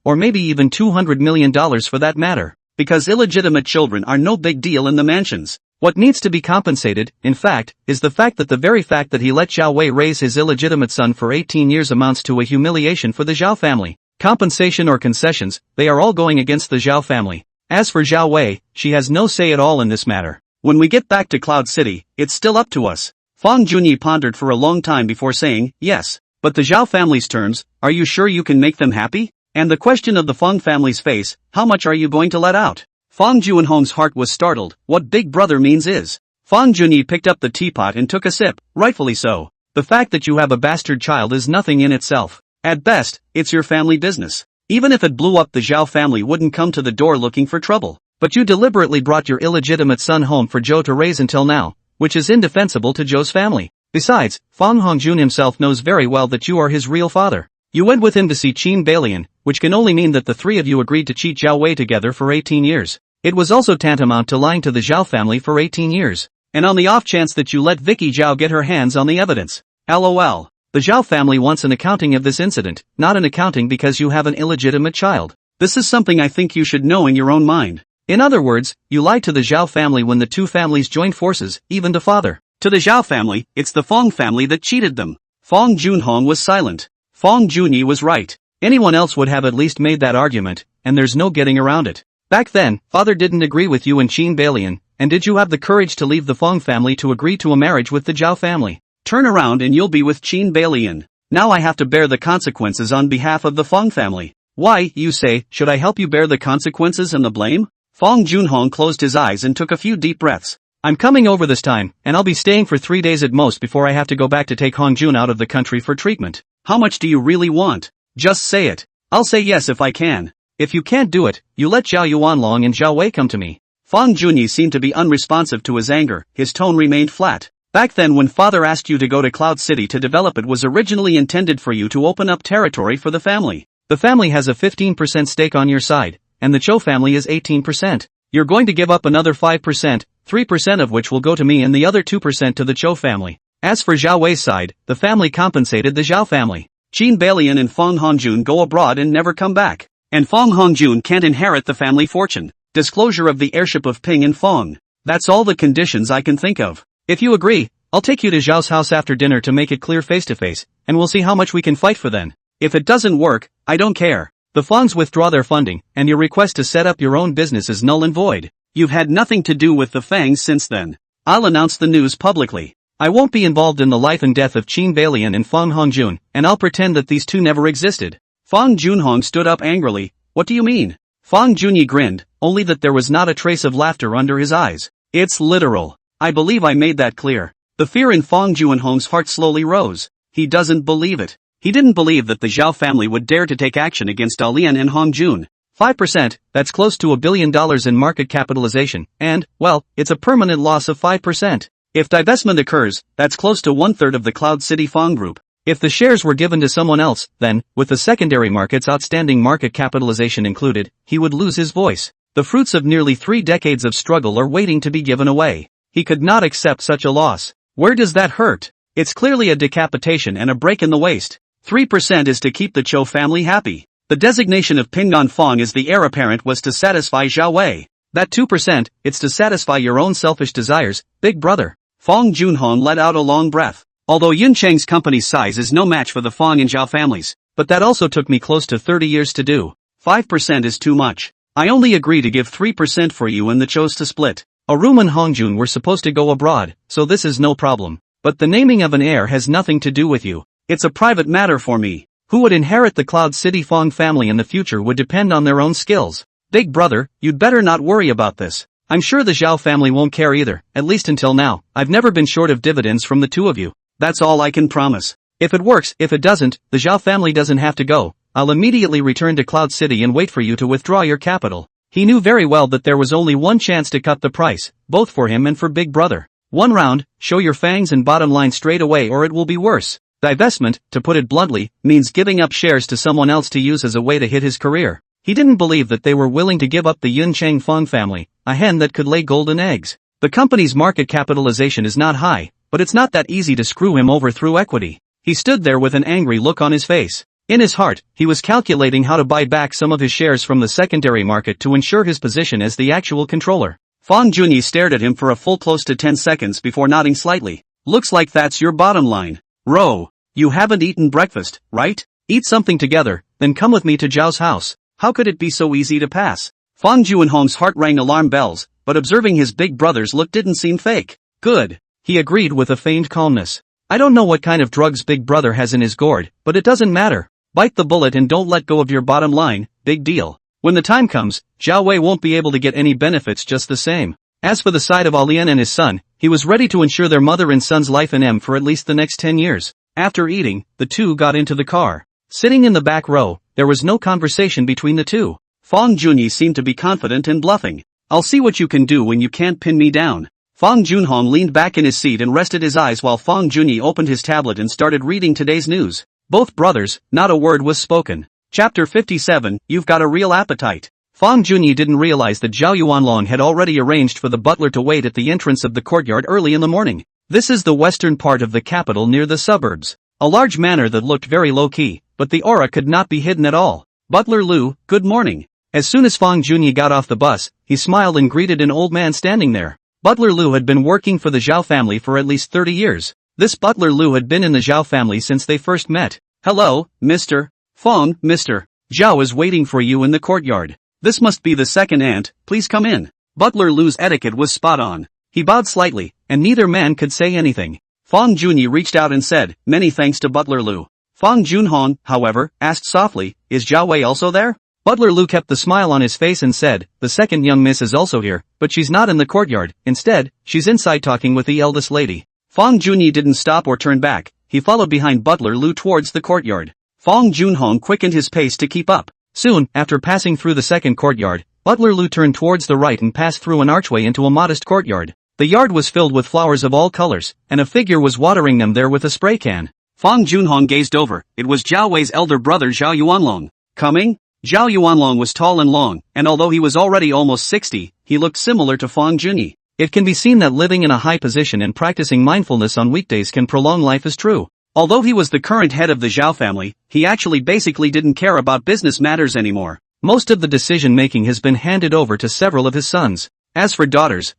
or maybe even $200 million for that matter. Because illegitimate children are no big deal in the mansions. What needs to be compensated, in fact, is the fact that the very fact that he let Zhao Wei raise his illegitimate son for 18 years amounts to a humiliation for the Zhao family. Compensation or concessions, they are all going against the Zhao family. As for Zhao Wei, she has no say at all in this matter. When we get back to Cloud City, it's still up to us. Fong Junyi pondered for a long time before saying, yes. But the Zhao family's terms, are you sure you can make them happy? And the question of the Fong family's face, how much are you going to let out? Fong Junhong's heart was startled, what big brother means is. Fong Junyi picked up the teapot and took a sip, rightfully so. The fact that you have a bastard child is nothing in itself. At best, it's your family business. Even if it blew up, the Zhao family wouldn't come to the door looking for trouble. But you deliberately brought your illegitimate son home for Zhou to raise until now, which is indefensible to Zhou's family. Besides, Fong Hongjun himself knows very well that you are his real father. You went with him to see Qin Balian, which can only mean that the three of you agreed to cheat Zhao Wei together for 18 years. It was also tantamount to lying to the Zhao family for 18 years. And on the off chance that you let Vicky Zhao get her hands on the evidence. LOL. The Zhao family wants an accounting of this incident, not an accounting because you have an illegitimate child. This is something I think you should know in your own mind. In other words, you lied to the Zhao family when the two families joined forces, even to father. To the Zhao family, it's the Fong family that cheated them. Fong Junhong was silent. Fong Junyi was right. Anyone else would have at least made that argument, and there's no getting around it. Back then, father didn't agree with you and Qin Balian, and did you have the courage to leave the Fong family to agree to a marriage with the Zhao family? Turn around and you'll be with Qin Balian. Now I have to bear the consequences on behalf of the Fong family. Why, you say, should I help you bear the consequences and the blame? Fong Junhong closed his eyes and took a few deep breaths. I'm coming over this time, and I'll be staying for 3 days at most before I have to go back to take Hongjun out of the country for treatment. How much do you really want? Just say it. I'll say yes if I can. If you can't do it, you let Zhao Yuanlong and Zhao Wei come to me. Fong Junyi seemed to be unresponsive to his anger, his tone remained flat. Back then when father asked you to go to Cloud City to develop, it was originally intended for you to open up territory for the family. The family has a 15% stake on your side, and the Cho family is 18%. You're going to give up another 5%, 3% of which will go to me and the other 2% to the Cho family. As for Zhao Wei's side, the family compensated the Zhao family. Qin Balian and Fong Hongjun go abroad and never come back. And Fong Hongjun can't inherit the family fortune. Disclosure of the heirship of Ping and Fong. That's all the conditions I can think of. If you agree, I'll take you to Zhao's house after dinner to make it clear face to face, and we'll see how much we can fight for then. If it doesn't work, I don't care. The Fongs withdraw their funding, and your request to set up your own business is null and void. You've had nothing to do with the Fangs since then. I'll announce the news publicly. I won't be involved in the life and death of Qin Balian and Fong Hongjun, and I'll pretend that these two never existed. Fong Junhong stood up angrily. What do you mean? Fong Junyi grinned, only that there was not a trace of laughter under his eyes. It's literal. I believe I made that clear. The fear in Fong Junhong's heart slowly rose. He doesn't believe it. He didn't believe that the Zhao family would dare to take action against Dalian and Hongjun. 5%, that's close to $1 billion in market capitalization, and, well, it's a permanent loss of 5%. If divestment occurs, that's close to 1/3 of the Cloud City Fong Group. If the shares were given to someone else, then, with the secondary market's outstanding market capitalization included, he would lose his voice. The fruits of nearly 3 decades of struggle are waiting to be given away. He could not accept such a loss. Where does that hurt? It's clearly a decapitation and a break in the waist. 3% is to keep the Cho family happy. The designation of Pingan Fong as the heir apparent was to satisfy Zhao Wei. That 2%, it's to satisfy your own selfish desires, big brother. Fong Junhong let out a long breath. Although Yun Cheng's company's size is no match for the Fong and Zhao families, but that also took me close to 30 years to do. 5% is too much. I only agree to give 3% for you and the chose to split. Arum and Hongjun were supposed to go abroad, so this is no problem. But the naming of an heir has nothing to do with you. It's a private matter for me. Who would inherit the Cloud City Fong family in the future would depend on their own skills. Big brother, you'd better not worry about this. I'm sure the Zhao family won't care either, at least until now. I've never been short of dividends from the two of you. That's all I can promise. If it works, if it doesn't, the Zhao family doesn't have to go. I'll immediately return to Cloud City and wait for you to withdraw your capital. He knew very well that there was only one chance to cut the price, both for him and for Big Brother. One round, show your fangs and bottom line straight away or it will be worse. Divestment, to put it bluntly, means giving up shares to someone else to use as a way to hit his career. He didn't believe that they were willing to give up the Yun Cheng Fong family, a hen that could lay golden eggs. The company's market capitalization is not high, but it's not that easy to screw him over through equity. He stood there with an angry look on his face. In his heart, he was calculating how to buy back some of his shares from the secondary market to ensure his position as the actual controller. Fong Junyi stared at him for a full close to 10 seconds before nodding slightly. Looks like that's your bottom line. Ro, you haven't eaten breakfast, right? Eat something together, then come with me to Zhao's house. How could it be so easy to pass? Fong Junhong's heart rang alarm bells, but observing his big brother's look didn't seem fake. Good, he agreed with a feigned calmness. I don't know what kind of drugs Big Brother has in his gourd, but it doesn't matter. Bite the bullet and don't let go of your bottom line, big deal. When the time comes, Zhao Wei won't be able to get any benefits just the same. As for the side of Alian and his son, he was ready to ensure their mother and son's life in M for at least the next 10 years. After eating, the two got into the car. Sitting in the back row, there was no conversation between the two. Fong Junyi seemed to be confident and bluffing. I'll see what you can do when you can't pin me down. Fong Junhong leaned back in his seat and rested his eyes while Fong Junyi opened his tablet and started reading today's news. Both brothers, not a word was spoken. Chapter 57, You've got a real appetite. Fong Junyi didn't realize that Zhao Yuanlong had already arranged for the butler to wait at the entrance of the courtyard early in the morning. This is the western part of the capital near the suburbs. A large manor that looked very low-key, but the aura could not be hidden at all. Butler Lu, good morning. As soon as Fong Junyi got off the bus, he smiled and greeted an old man standing there. Butler Lu had been working for the Zhao family for at least 30 years. This Butler Lu had been in the Zhao family since they first met. Hello, Mr. Fong, Mr. Zhao is waiting for you in the courtyard. This must be the second aunt, please come in. Butler Lu's etiquette was spot on. He bowed slightly, and neither man could say anything. Fong Junyi reached out and said, many thanks to Butler Lu. Fong Junhong, however, asked softly, is Zhao Wei also there? Butler Lu kept the smile on his face and said, the second young miss is also here, but she's not in the courtyard. Instead, she's inside talking with the eldest lady. Fong Junyi didn't stop or turn back. He followed behind Butler Lu towards the courtyard. Fong Junhong quickened his pace to keep up. Soon, after passing through the second courtyard, Butler Lu turned towards the right and passed through an archway into a modest courtyard. The yard was filled with flowers of all colors, and a figure was watering them there with a spray can. Fong Junhong gazed over. It was Zhao Wei's elder brother Zhao Yuanlong. Coming? Zhao Yuanlong was tall and long, and although he was already almost 60, he looked similar to Fong Junyi. It can be seen that living in a high position and practicing mindfulness on weekdays can prolong life is true. Although he was the current head of the Zhao family, he actually basically didn't care about business matters anymore. Most of the decision-making has been handed over to several of his sons. As for daughters,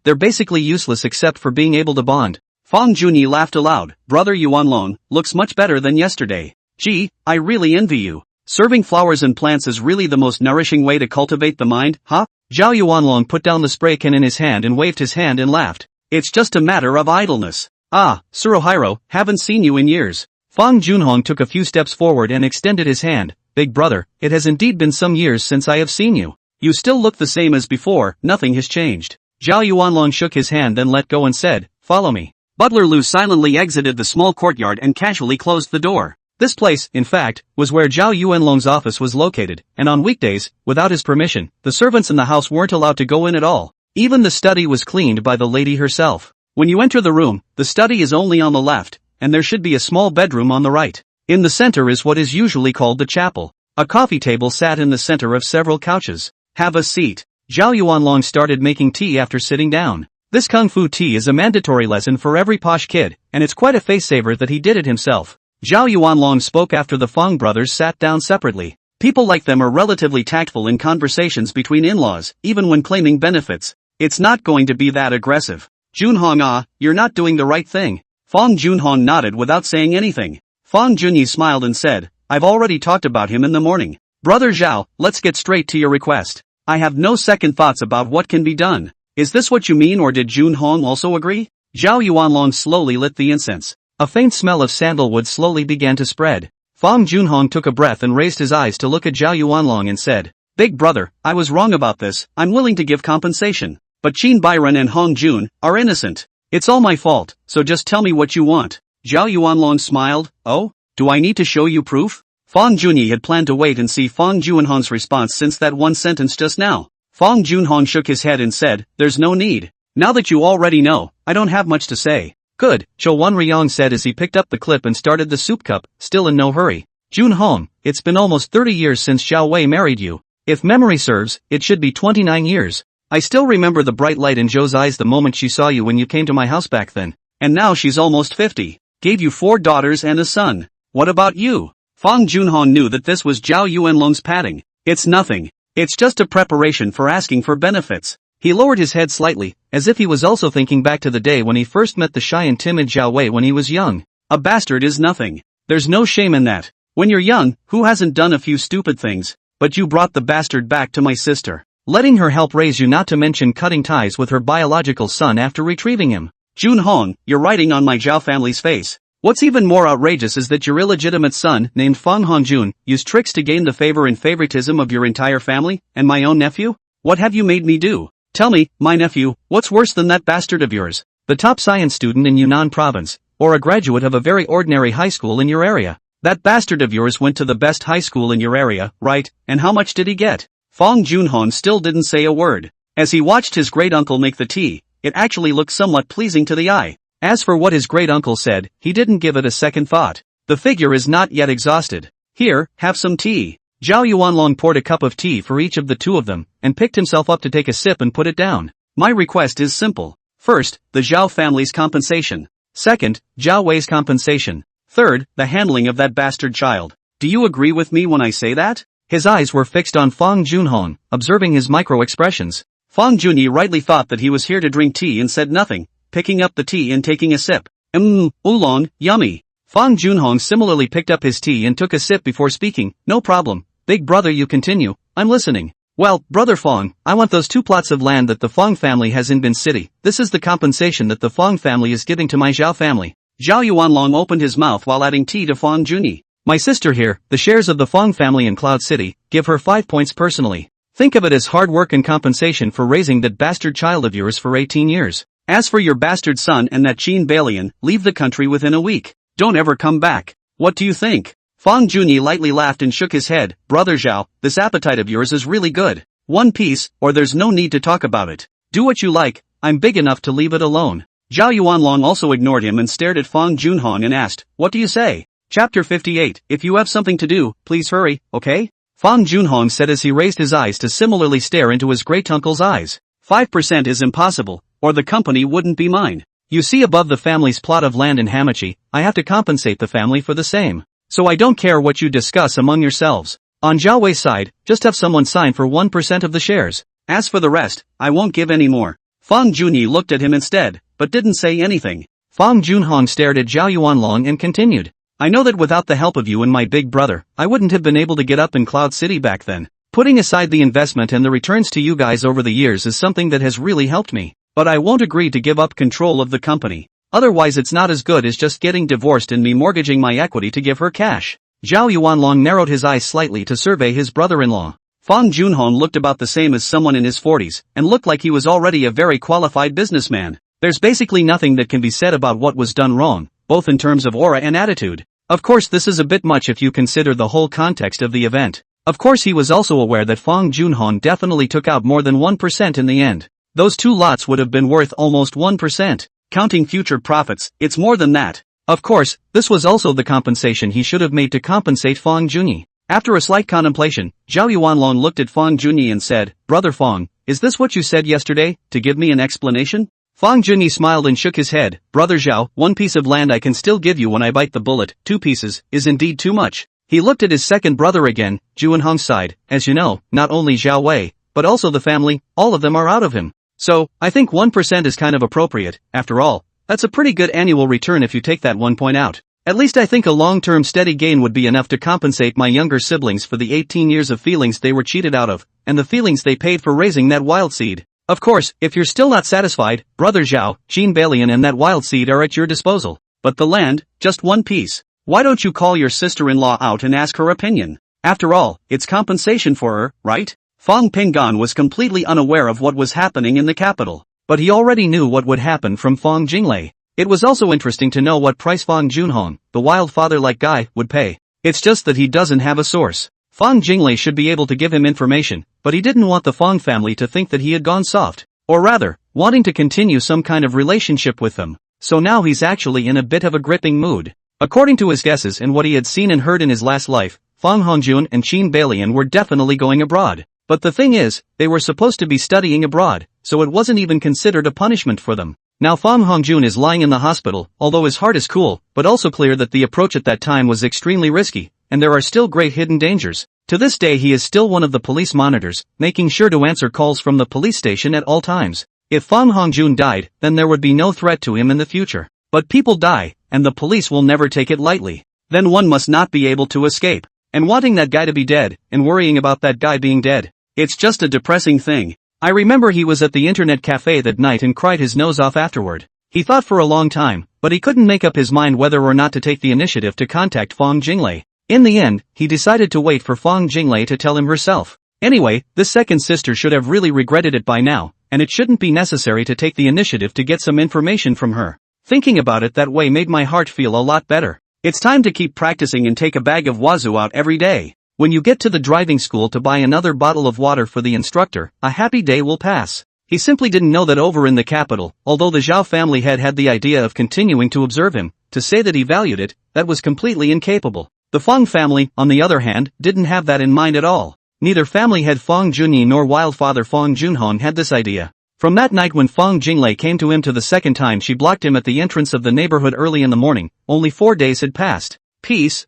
they're basically useless except for being able to bond. Fong Junyi laughed aloud. Brother Yuanlong, looks much better than yesterday. Gee, I really envy you. Serving flowers and plants is really the most nourishing way to cultivate the mind, huh? Zhao Yuanlong put down the spray can in his hand and waved his hand and laughed. It's just a matter of idleness. Ah, Suruhiro, haven't seen you in years. Fong Junhong took a few steps forward and extended his hand. Big brother, it has indeed been some years since I have seen you. You still look the same as before, nothing has changed. Zhao Yuanlong shook his hand then let go and said, follow me. Butler Lu silently exited the small courtyard and casually closed the door. This place, in fact, was where Zhao Yuanlong's office was located, and on weekdays, without his permission, the servants in the house weren't allowed to go in at all. Even the study was cleaned by the lady herself. When you enter the room, the study is only on the left, and there should be a small bedroom on the right. In the center is what is usually called the chapel. A coffee table sat in the center of several couches. Have a seat. Zhao Yuanlong started making tea after sitting down. This kung fu tea is a mandatory lesson for every posh kid, and it's quite a face saver that he did it himself. Zhao Yuanlong spoke after the Fong brothers sat down separately. People like them are relatively tactful in conversations between in-laws, even when claiming benefits. It's not going to be that aggressive. Junhong, you're not doing the right thing. Fong Junhong nodded without saying anything. Fong Junyi smiled and said, I've already talked about him in the morning. Brother Zhao, let's get straight to your request. I have no second thoughts about what can be done. Is this what you mean, or did Junhong also agree? Zhao Yuanlong slowly lit the incense. A faint smell of sandalwood slowly began to spread. Fong Junhong took a breath and raised his eyes to look at Zhao Yuanlong and said, Big brother, I was wrong about this. I'm willing to give compensation. But Qin Byron and Hong Jun are innocent. It's all my fault, so just tell me what you want. Zhao Yuanlong smiled. Oh? Do I need to show you proof? Fong Junyi had planned to wait and see Fong Junhong's response since that one sentence just now. Fong Junhong shook his head and said, There's no need. Now that you already know, I don't have much to say. Good, Cho Wan Ryong said as he picked up the clip and started the soup cup, still in no hurry. Junhong, it's been almost 30 years since Zhao Wei married you. If memory serves, it should be 29 years. I still remember the bright light in Zhou's eyes the moment she saw you when you came to my house back then. And now she's almost 50. Gave you 4 daughters and a son. What about you? Fong Junhong knew that this was Zhao Yuanlong's padding. It's nothing. It's just a preparation for asking for benefits. He lowered his head slightly, as if he was also thinking back to the day when he first met the shy and timid Zhao Wei when he was young. A bastard is nothing. There's no shame in that. When you're young, who hasn't done a few stupid things? But you brought the bastard back to my sister, letting her help raise you, not to mention cutting ties with her biological son after retrieving him. Junhong, you're writing on my Zhao family's face. What's even more outrageous is that your illegitimate son, named Fong Hongjun, used tricks to gain the favor and favoritism of your entire family, and my own nephew? What have you made me do? Tell me, my nephew, what's worse than that bastard of yours? The top science student in Yunnan province, or a graduate of a very ordinary high school in your area. That bastard of yours went to the best high school in your area, right? And how much did he get? Fong Junhong still didn't say a word. As he watched his great-uncle make the tea, it actually looked somewhat pleasing to the eye. As for what his great-uncle said, he didn't give it a second thought. The figure is not yet exhausted. Here, have some tea. Zhao Yuanlong poured a cup of tea for each of the two of them, and picked himself up to take a sip and put it down. My request is simple. First, the Zhao family's compensation. Second, Zhao Wei's compensation. Third, the handling of that bastard child. Do you agree with me when I say that? His eyes were fixed on Fong Junhong, observing his micro-expressions. Fong Junyi rightly thought that he was here to drink tea and said nothing, picking up the tea and taking a sip. Oolong, yummy. Fong Junhong similarly picked up his tea and took a sip before speaking. No problem. Big brother, you continue. I'm listening. Well, brother Fong, I want those 2 plots of land that the Fong family has in Bin City. This is the compensation that the Fong family is giving to my Zhao family. Zhao Yuanlong opened his mouth while adding tea to Fong Junyi. My sister here, the shares of the Fong family in Cloud City, give her 5 points personally. Think of it as hard work and compensation for raising that bastard child of yours for 18 years. As for your bastard son and that Qin Balian, leave the country within a week. Don't ever come back. What do you think? Fong Junyi lightly laughed and shook his head. Brother Zhao, this appetite of yours is really good. One piece, or there's no need to talk about it. Do what you like, I'm big enough to leave it alone. Zhao Yuanlong also ignored him and stared at Fong Junhong and asked, What do you say? Chapter 58, if you have something to do, please hurry, okay? Fong Junhong said as he raised his eyes to similarly stare into his great-uncle's eyes. 5% is impossible, or the company wouldn't be mine. You see above the family's plot of land in Hamachi, I have to compensate the family for the same. So I don't care what you discuss among yourselves. On Zhao Wei's side, just have someone sign for 1% of the shares. As for the rest, I won't give any more. Fong Junyi looked at him instead, but didn't say anything. Fong Junhong stared at Zhao Yuanlong and continued. I know that without the help of you and my big brother, I wouldn't have been able to get up in Cloud City back then. Putting aside the investment and the returns to you guys over the years is something that has really helped me. But I won't agree to give up control of the company. Otherwise it's not as good as just getting divorced and me mortgaging my equity to give her cash. Zhao Yuanlong narrowed his eyes slightly to survey his brother-in-law. Fong Junhong looked about the same as someone in his 40s, and looked like he was already a very qualified businessman. There's basically nothing that can be said about what was done wrong, both in terms of aura and attitude. Of course this is a bit much if you consider the whole context of the event. Of course he was also aware that Fong Junhong definitely took out more than 1% in the end. Those 2 lots would have been worth almost 1%. Counting future profits, it's more than that. Of course, this was also the compensation he should have made to compensate Fong Junyi. After a slight contemplation, Zhao Yuanlong looked at Fong Junyi and said, Brother Fong, is this what you said yesterday, to give me an explanation? Fong Junyi smiled and shook his head. Brother Zhao, 1 piece of land I can still give you when I bite the bullet, 2 pieces, is indeed too much. He looked at his second brother again. Juanhong sighed. As you know, not only Zhao Wei, but also the family, all of them are out of him. So, I think 1% is kind of appropriate. After all, that's a pretty good annual return if you take that 1 point out. At least I think a long-term steady gain would be enough to compensate my younger siblings for the 18 years of feelings they were cheated out of, and the feelings they paid for raising that wild seed. Of course, if you're still not satisfied, Brother Zhao, Jean Balian and that wild seed are at your disposal. But the land, just one piece. Why don't you call your sister-in-law out and ask her opinion? After all, it's compensation for her, right? Fang Pinggan was completely unaware of what was happening in the capital, but he already knew what would happen from Fang Jinglei. It was also interesting to know what price Fang Junhong, the wild father-like guy, would pay. It's just that he doesn't have a source. Fang Jinglei should be able to give him information, but he didn't want the Fang family to think that he had gone soft, or rather, wanting to continue some kind of relationship with them. So now he's actually in a bit of a gripping mood. According to his guesses and what he had seen and heard in his last life, Fang Hongjun and Qin Balian were definitely going abroad. But the thing is, they were supposed to be studying abroad, so it wasn't even considered a punishment for them. Now Fang Hongjun is lying in the hospital, although his heart is cool, but also clear that the approach at that time was extremely risky, and there are still great hidden dangers. To this day he is still one of the police monitors, making sure to answer calls from the police station at all times. If Fang Hongjun died, then there would be no threat to him in the future. But people die, and the police will never take it lightly. Then one must not be able to escape. And wanting that guy to be dead, and worrying about that guy being dead. It's just a depressing thing. I remember he was at the internet cafe that night and cried his nose off afterward. He thought for a long time, but he couldn't make up his mind whether or not to take the initiative to contact Fang Jinglei. In the end, he decided to wait for Fang Jinglei to tell him herself. Anyway, this second sister should have really regretted it by now, and it shouldn't be necessary to take the initiative to get some information from her. Thinking about it that way made my heart feel a lot better. It's time to keep practicing and take a bag of wazoo out every day. When you get to the driving school to buy another bottle of water for the instructor, a happy day will pass. He simply didn't know that over in the capital, although the Zhao family had the idea of continuing to observe him, to say that he valued it, that was completely incapable. The Fang family, on the other hand, didn't have that in mind at all. Neither family had Fang Junyi nor wildfather Fang Junhong had this idea. From that night when Fang Jinglei came to him the second time, she blocked him at the entrance of the neighborhood early in the morning. Only 4 days had passed. Peace.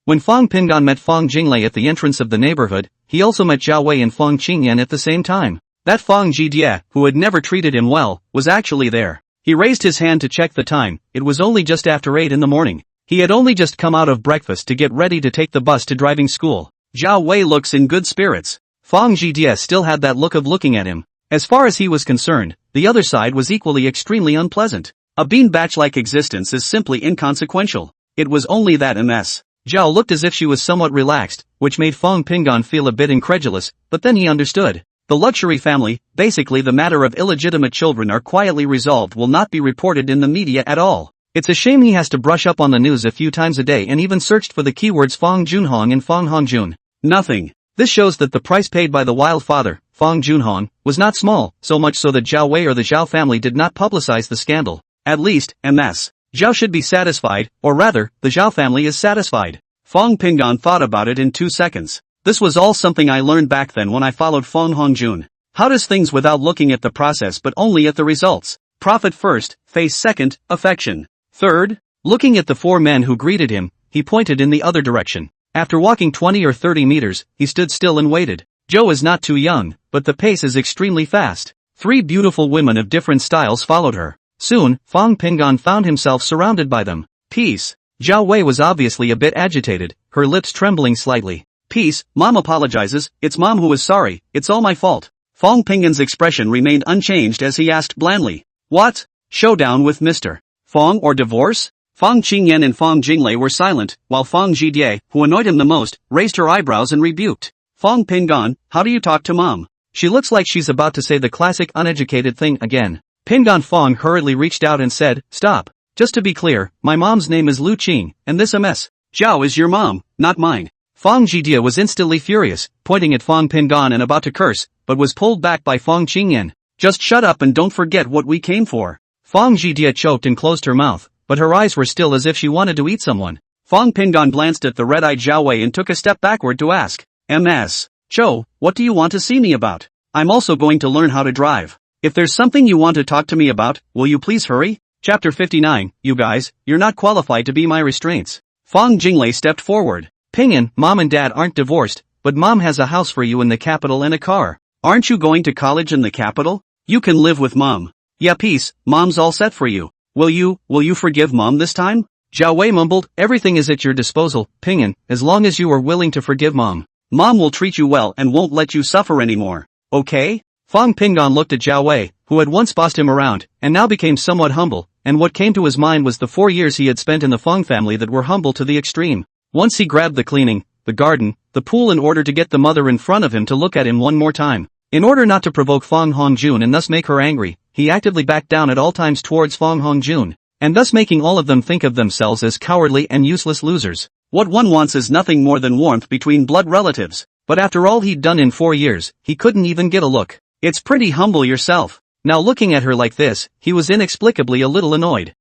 When Fang Pinggan met Fang Jinglei at the entrance of the neighborhood, he also met Zhao Wei and Fang Qingyan at the same time. That Fang Jidie, who had never treated him well, was actually there. He raised his hand to check the time. It was only just after 8 in the morning. He had only just come out of breakfast to get ready to take the bus to driving school. Zhao Wei looks in good spirits. Fang Jidie still had that look of looking at him. As far as he was concerned, the other side was equally extremely unpleasant. A beanbag-like existence is simply inconsequential. It was only that MS. Zhao looked as if she was somewhat relaxed, which made Fang Pinggan feel a bit incredulous, but then he understood. The luxury family, basically the matter of illegitimate children are quietly resolved, will not be reported in the media at all. It's a shame he has to brush up on the news a few times a day and even searched for the keywords Fang Junhong and Fang Hongjun. Nothing. This shows that the price paid by the wild father, Fang Junhong, was not small, so much so that Zhao Wei or the Zhao family did not publicize the scandal. At least, MS. Zhao should be satisfied, or rather, the Zhao family is satisfied. Fang Pinggan thought about it in 2 seconds. This was all something I learned back then when I followed Fang Hongjun. How does things without looking at the process but only at the results? Profit first, face second, affection third. Looking at the 4 men who greeted him, he pointed in the other direction. After walking 20 or 30 meters, he stood still and waited. Zhou is not too young, but the pace is extremely fast. 3 beautiful women of different styles followed her. Soon, Fang Pinggan found himself surrounded by them. Peace. Zhao Wei was obviously a bit agitated, her lips trembling slightly. Peace, Mom apologizes, it's Mom who is sorry, it's all my fault. Fang Pinggan's expression remained unchanged as he asked blandly. What? Showdown with Mr. Fang or divorce? Fang Qingyan and Fang Jinglei were silent, while Fang Jidie, who annoyed him the most, raised her eyebrows and rebuked. Fang Pinggan, how do you talk to Mom? She looks like she's about to say the classic uneducated thing again. Pinggan Fang hurriedly reached out and said, stop. Just to be clear, my mom's name is Lu Qing, and this MS. Zhao is your mom, not mine. Fang Jidie was instantly furious, pointing at Fang Pinggan and about to curse, but was pulled back by Fang Qingyan. Just shut up and don't forget what we came for. Fang Jidie choked and closed her mouth, but her eyes were still as if she wanted to eat someone. Fang Pinggan glanced at the red-eyed Zhao Wei and took a step backward to ask, MS. Cho, what do you want to see me about? I'm also going to learn how to drive. If there's something you want to talk to me about, will you please hurry? Chapter 59, you guys, you're not qualified to be my restraints. Fang Jinglei stepped forward. Pingyan, mom and dad aren't divorced, but mom has a house for you in the capital and a car. Aren't you going to college in the capital? You can live with mom. Yeah, peace, mom's all set for you. Will you forgive mom this time? Zhao Wei mumbled, everything is at your disposal, Pingyan, as long as you are willing to forgive mom. Mom will treat you well and won't let you suffer anymore. Okay? Fang Pinggan looked at Zhao Wei, who had once bossed him around, and now became somewhat humble, and what came to his mind was the 4 years he had spent in the Fang family that were humble to the extreme. Once he grabbed the cleaning, the garden, the pool in order to get the mother in front of him to look at him one more time. In order not to provoke Fang Hongjun and thus make her angry, he actively backed down at all times towards Fang Hongjun, and thus making all of them think of themselves as cowardly and useless losers. What one wants is nothing more than warmth between blood relatives. But after all he'd done in 4 years, he couldn't even get a look. It's pretty humble yourself. Now looking at her like this, he was inexplicably a little annoyed.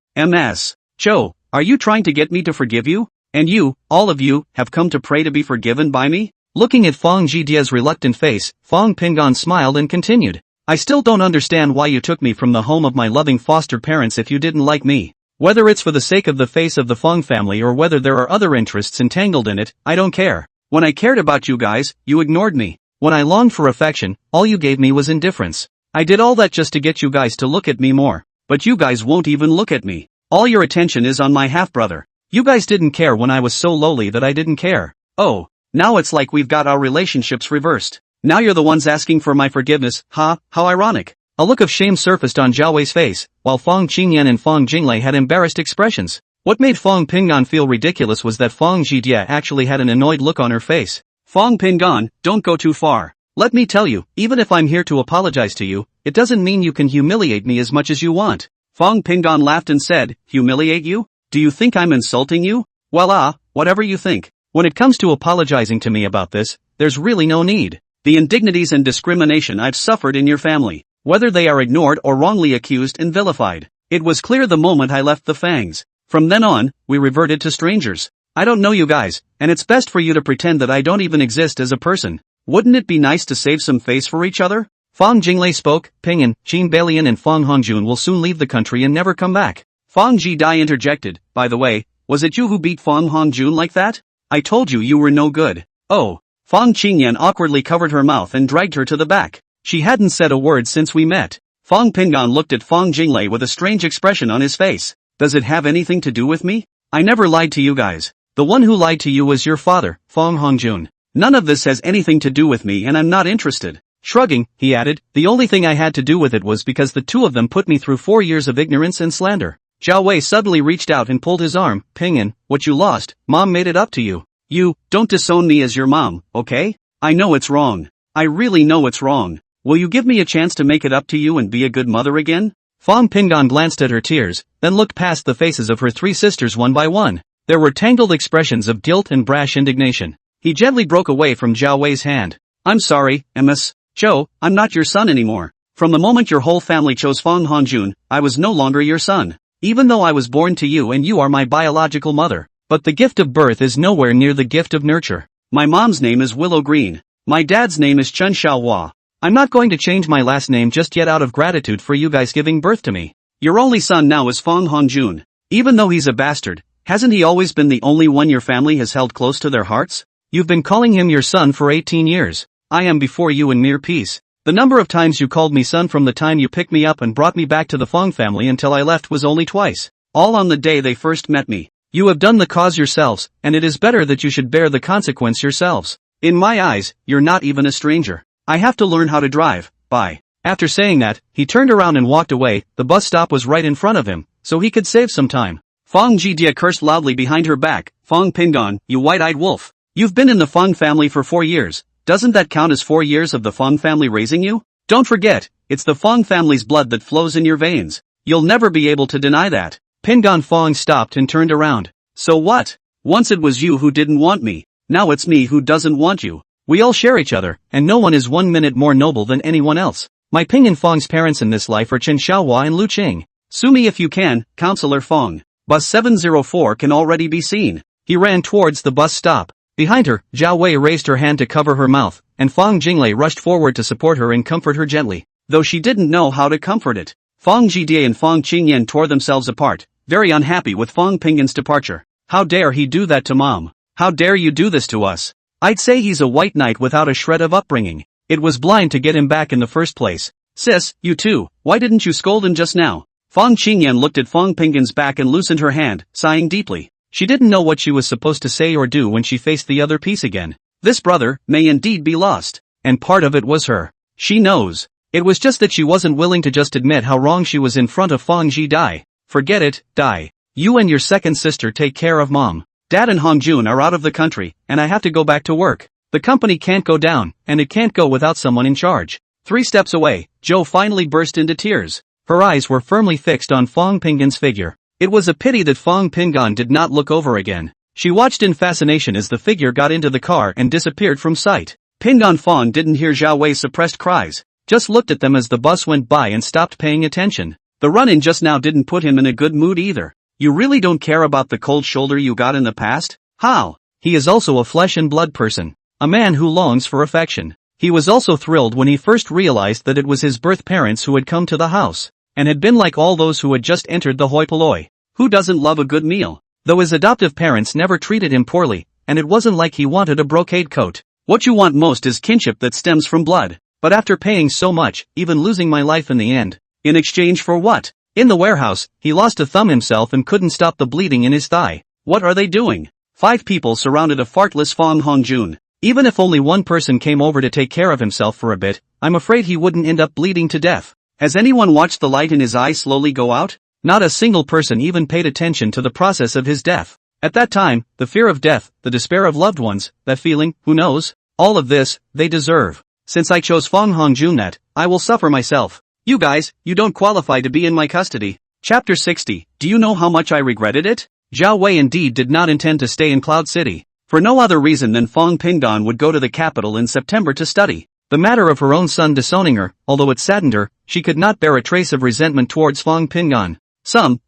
Cho, are you trying to get me to forgive you? And you, all of you, have come to pray to be forgiven by me? Looking at Fang Jidia's reluctant face, Fang Pinggan smiled and continued. I still don't understand why you took me from the home of my loving foster parents if you didn't like me. Whether it's for the sake of the face of the Fang family or whether there are other interests entangled in it, I don't care. When I cared about you guys, you ignored me. When I longed for affection, all you gave me was indifference. I did all that just to get you guys to look at me more. But you guys won't even look at me. All your attention is on my half-brother. You guys didn't care when I was so lowly that I didn't care. Oh, now it's like we've got our relationships reversed. Now you're the ones asking for my forgiveness, how ironic. A look of shame surfaced on Zhao Wei's face, while Fang Qingyan and Fang Jinglei had embarrassed expressions. What made Fang Pinggan feel ridiculous was that Fang Jidia actually had an annoyed look on her face. Fang Pinggan, don't go too far. Let me tell you, even if I'm here to apologize to you, it doesn't mean you can humiliate me as much as you want. Fang Pinggan laughed and said, humiliate you? Do you think I'm insulting you? Well, whatever you think. When it comes to apologizing to me about this, there's really no need. The indignities and discrimination I've suffered in your family, whether they are ignored or wrongly accused and vilified, it was clear the moment I left the Fangs. From then on, we reverted to strangers. I don't know you guys, and it's best for you to pretend that I don't even exist as a person. Wouldn't it be nice to save some face for each other? Fang Jinglei spoke, Pingyan, Qin Balian and Fang Hongjun will soon leave the country and never come back. Fang Jidai interjected, by the way, was it you who beat Fang Hongjun like that? I told you you were no good. Oh, Fang Qingyan awkwardly covered her mouth and dragged her to the back. She hadn't said a word since we met. Fang Pinggan looked at Fang Jinglei with a strange expression on his face. Does it have anything to do with me? I never lied to you guys. The one who lied to you was your father, Fang Hongjun. None of this has anything to do with me and I'm not interested. Shrugging, he added, the only thing I had to do with it was because the two of them put me through 4 years of ignorance and slander. Zhao Wei suddenly reached out and pulled his arm. Pingyan, what you lost, mom made it up to you. You, don't disown me as your mom, okay? I know it's wrong. I really know it's wrong. Will you give me a chance to make it up to you and be a good mother again? Fang Pinggan glanced at her tears, then looked past the faces of her 3 sisters one by one. There were tangled expressions of guilt and brash indignation. He gently broke away from Zhao Wei's hand. I'm sorry, Ms. Cho, I'm not your son anymore. From the moment your whole family chose Fang Hongjun, I was no longer your son. Even though I was born to you and you are my biological mother. But the gift of birth is nowhere near the gift of nurture. My mom's name is Willow Green. My dad's name is Chun Xiaohua. I'm not going to change my last name just yet out of gratitude for you guys giving birth to me. Your only son now is Fang Hongjun. Even though he's a bastard, hasn't he always been the only one your family has held close to their hearts? You've been calling him your son for 18 years. I am before you in mere peace. The number of times you called me son from the time you picked me up and brought me back to the Fang family until I left was only twice. All on the day they first met me. You have done the cause yourselves, and it is better that you should bear the consequence yourselves. In my eyes, you're not even a stranger. I have to learn how to drive. Bye. After saying that, he turned around and walked away. The bus stop was right in front of him, so he could save some time. Fang Jidia cursed loudly behind her back. Fang Pinggan, you white-eyed wolf. You've been in the Fang family for 4 years. Doesn't that count as 4 years of the Fang family raising you? Don't forget, it's the Fang family's blood that flows in your veins. You'll never be able to deny that. Pinggan Fang stopped and turned around. So what? Once it was you who didn't want me. Now it's me who doesn't want you. We all share each other, and no one is 1 minute more noble than anyone else. My Pingyan Fang's parents in this life are Chen Xiaohua and Lu Qing. Sue me if you can, Counselor Fang. Bus 704 can already be seen. He ran towards the bus stop. Behind her, Zhao Wei raised her hand to cover her mouth, and Fang Jinglei rushed forward to support her and comfort her gently. Though she didn't know how to comfort it. Fang Jidie and Fang Qingyan tore themselves apart, very unhappy with Fang Pingyan's departure. How dare he do that to mom? How dare you do this to us? I'd say he's a white knight without a shred of upbringing. It was blind to get him back in the first place. Sis, you too, why didn't you scold him just now? Fong Qingyan looked at Fong Pingan's back and loosened her hand, sighing deeply. She didn't know what she was supposed to say or do when she faced the other piece again. This brother may indeed be lost. And part of it was her. She knows. It was just that she wasn't willing to just admit how wrong she was in front of Fong Ji Dai. Forget it, Dai. You and your second sister take care of mom. Dad and Hongjun are out of the country, and I have to go back to work. The company can't go down, and it can't go without someone in charge. 3 steps away, Joe finally burst into tears. Her eyes were firmly fixed on Fong Pingan's figure. It was a pity that Fong Pingan did not look over again. She watched in fascination as the figure got into the car and disappeared from sight. Pingan Fong didn't hear Zhao Wei's suppressed cries, just looked at them as the bus went by and stopped paying attention. The run-in just now didn't put him in a good mood either. You really don't care about the cold shoulder you got in the past? How? He is also a flesh and blood person. A man who longs for affection. He was also thrilled when he first realized that it was his birth parents who had come to the house, and had been like all those who had just entered the hoi polloi. Who doesn't love a good meal? Though his adoptive parents never treated him poorly, and it wasn't like he wanted a brocade coat. What you want most is kinship that stems from blood. But after paying so much, even losing my life in the end. In exchange for what? In the warehouse, he lost a thumb himself and couldn't stop the bleeding in his thigh. What are they doing? 5 people surrounded a fartless Fong Hongjun. Even if only one person came over to take care of himself for a bit, I'm afraid he wouldn't end up bleeding to death. Has anyone watched the light in his eye slowly go out? Not a single person even paid attention to the process of his death. At that time, the fear of death, the despair of loved ones, that feeling, who knows? All of this, they deserve. Since I chose Fong Hongjun, I will suffer myself. You guys, you don't qualify to be in my custody. Chapter 60, do you know how much I regretted it? Zhao Wei indeed did not intend to stay in Cloud City. For no other reason than Fong Pingan would go to the capital in September to study. The matter of her own son disowning her, although it saddened her, she could not bear a trace of resentment towards Fong Pingan.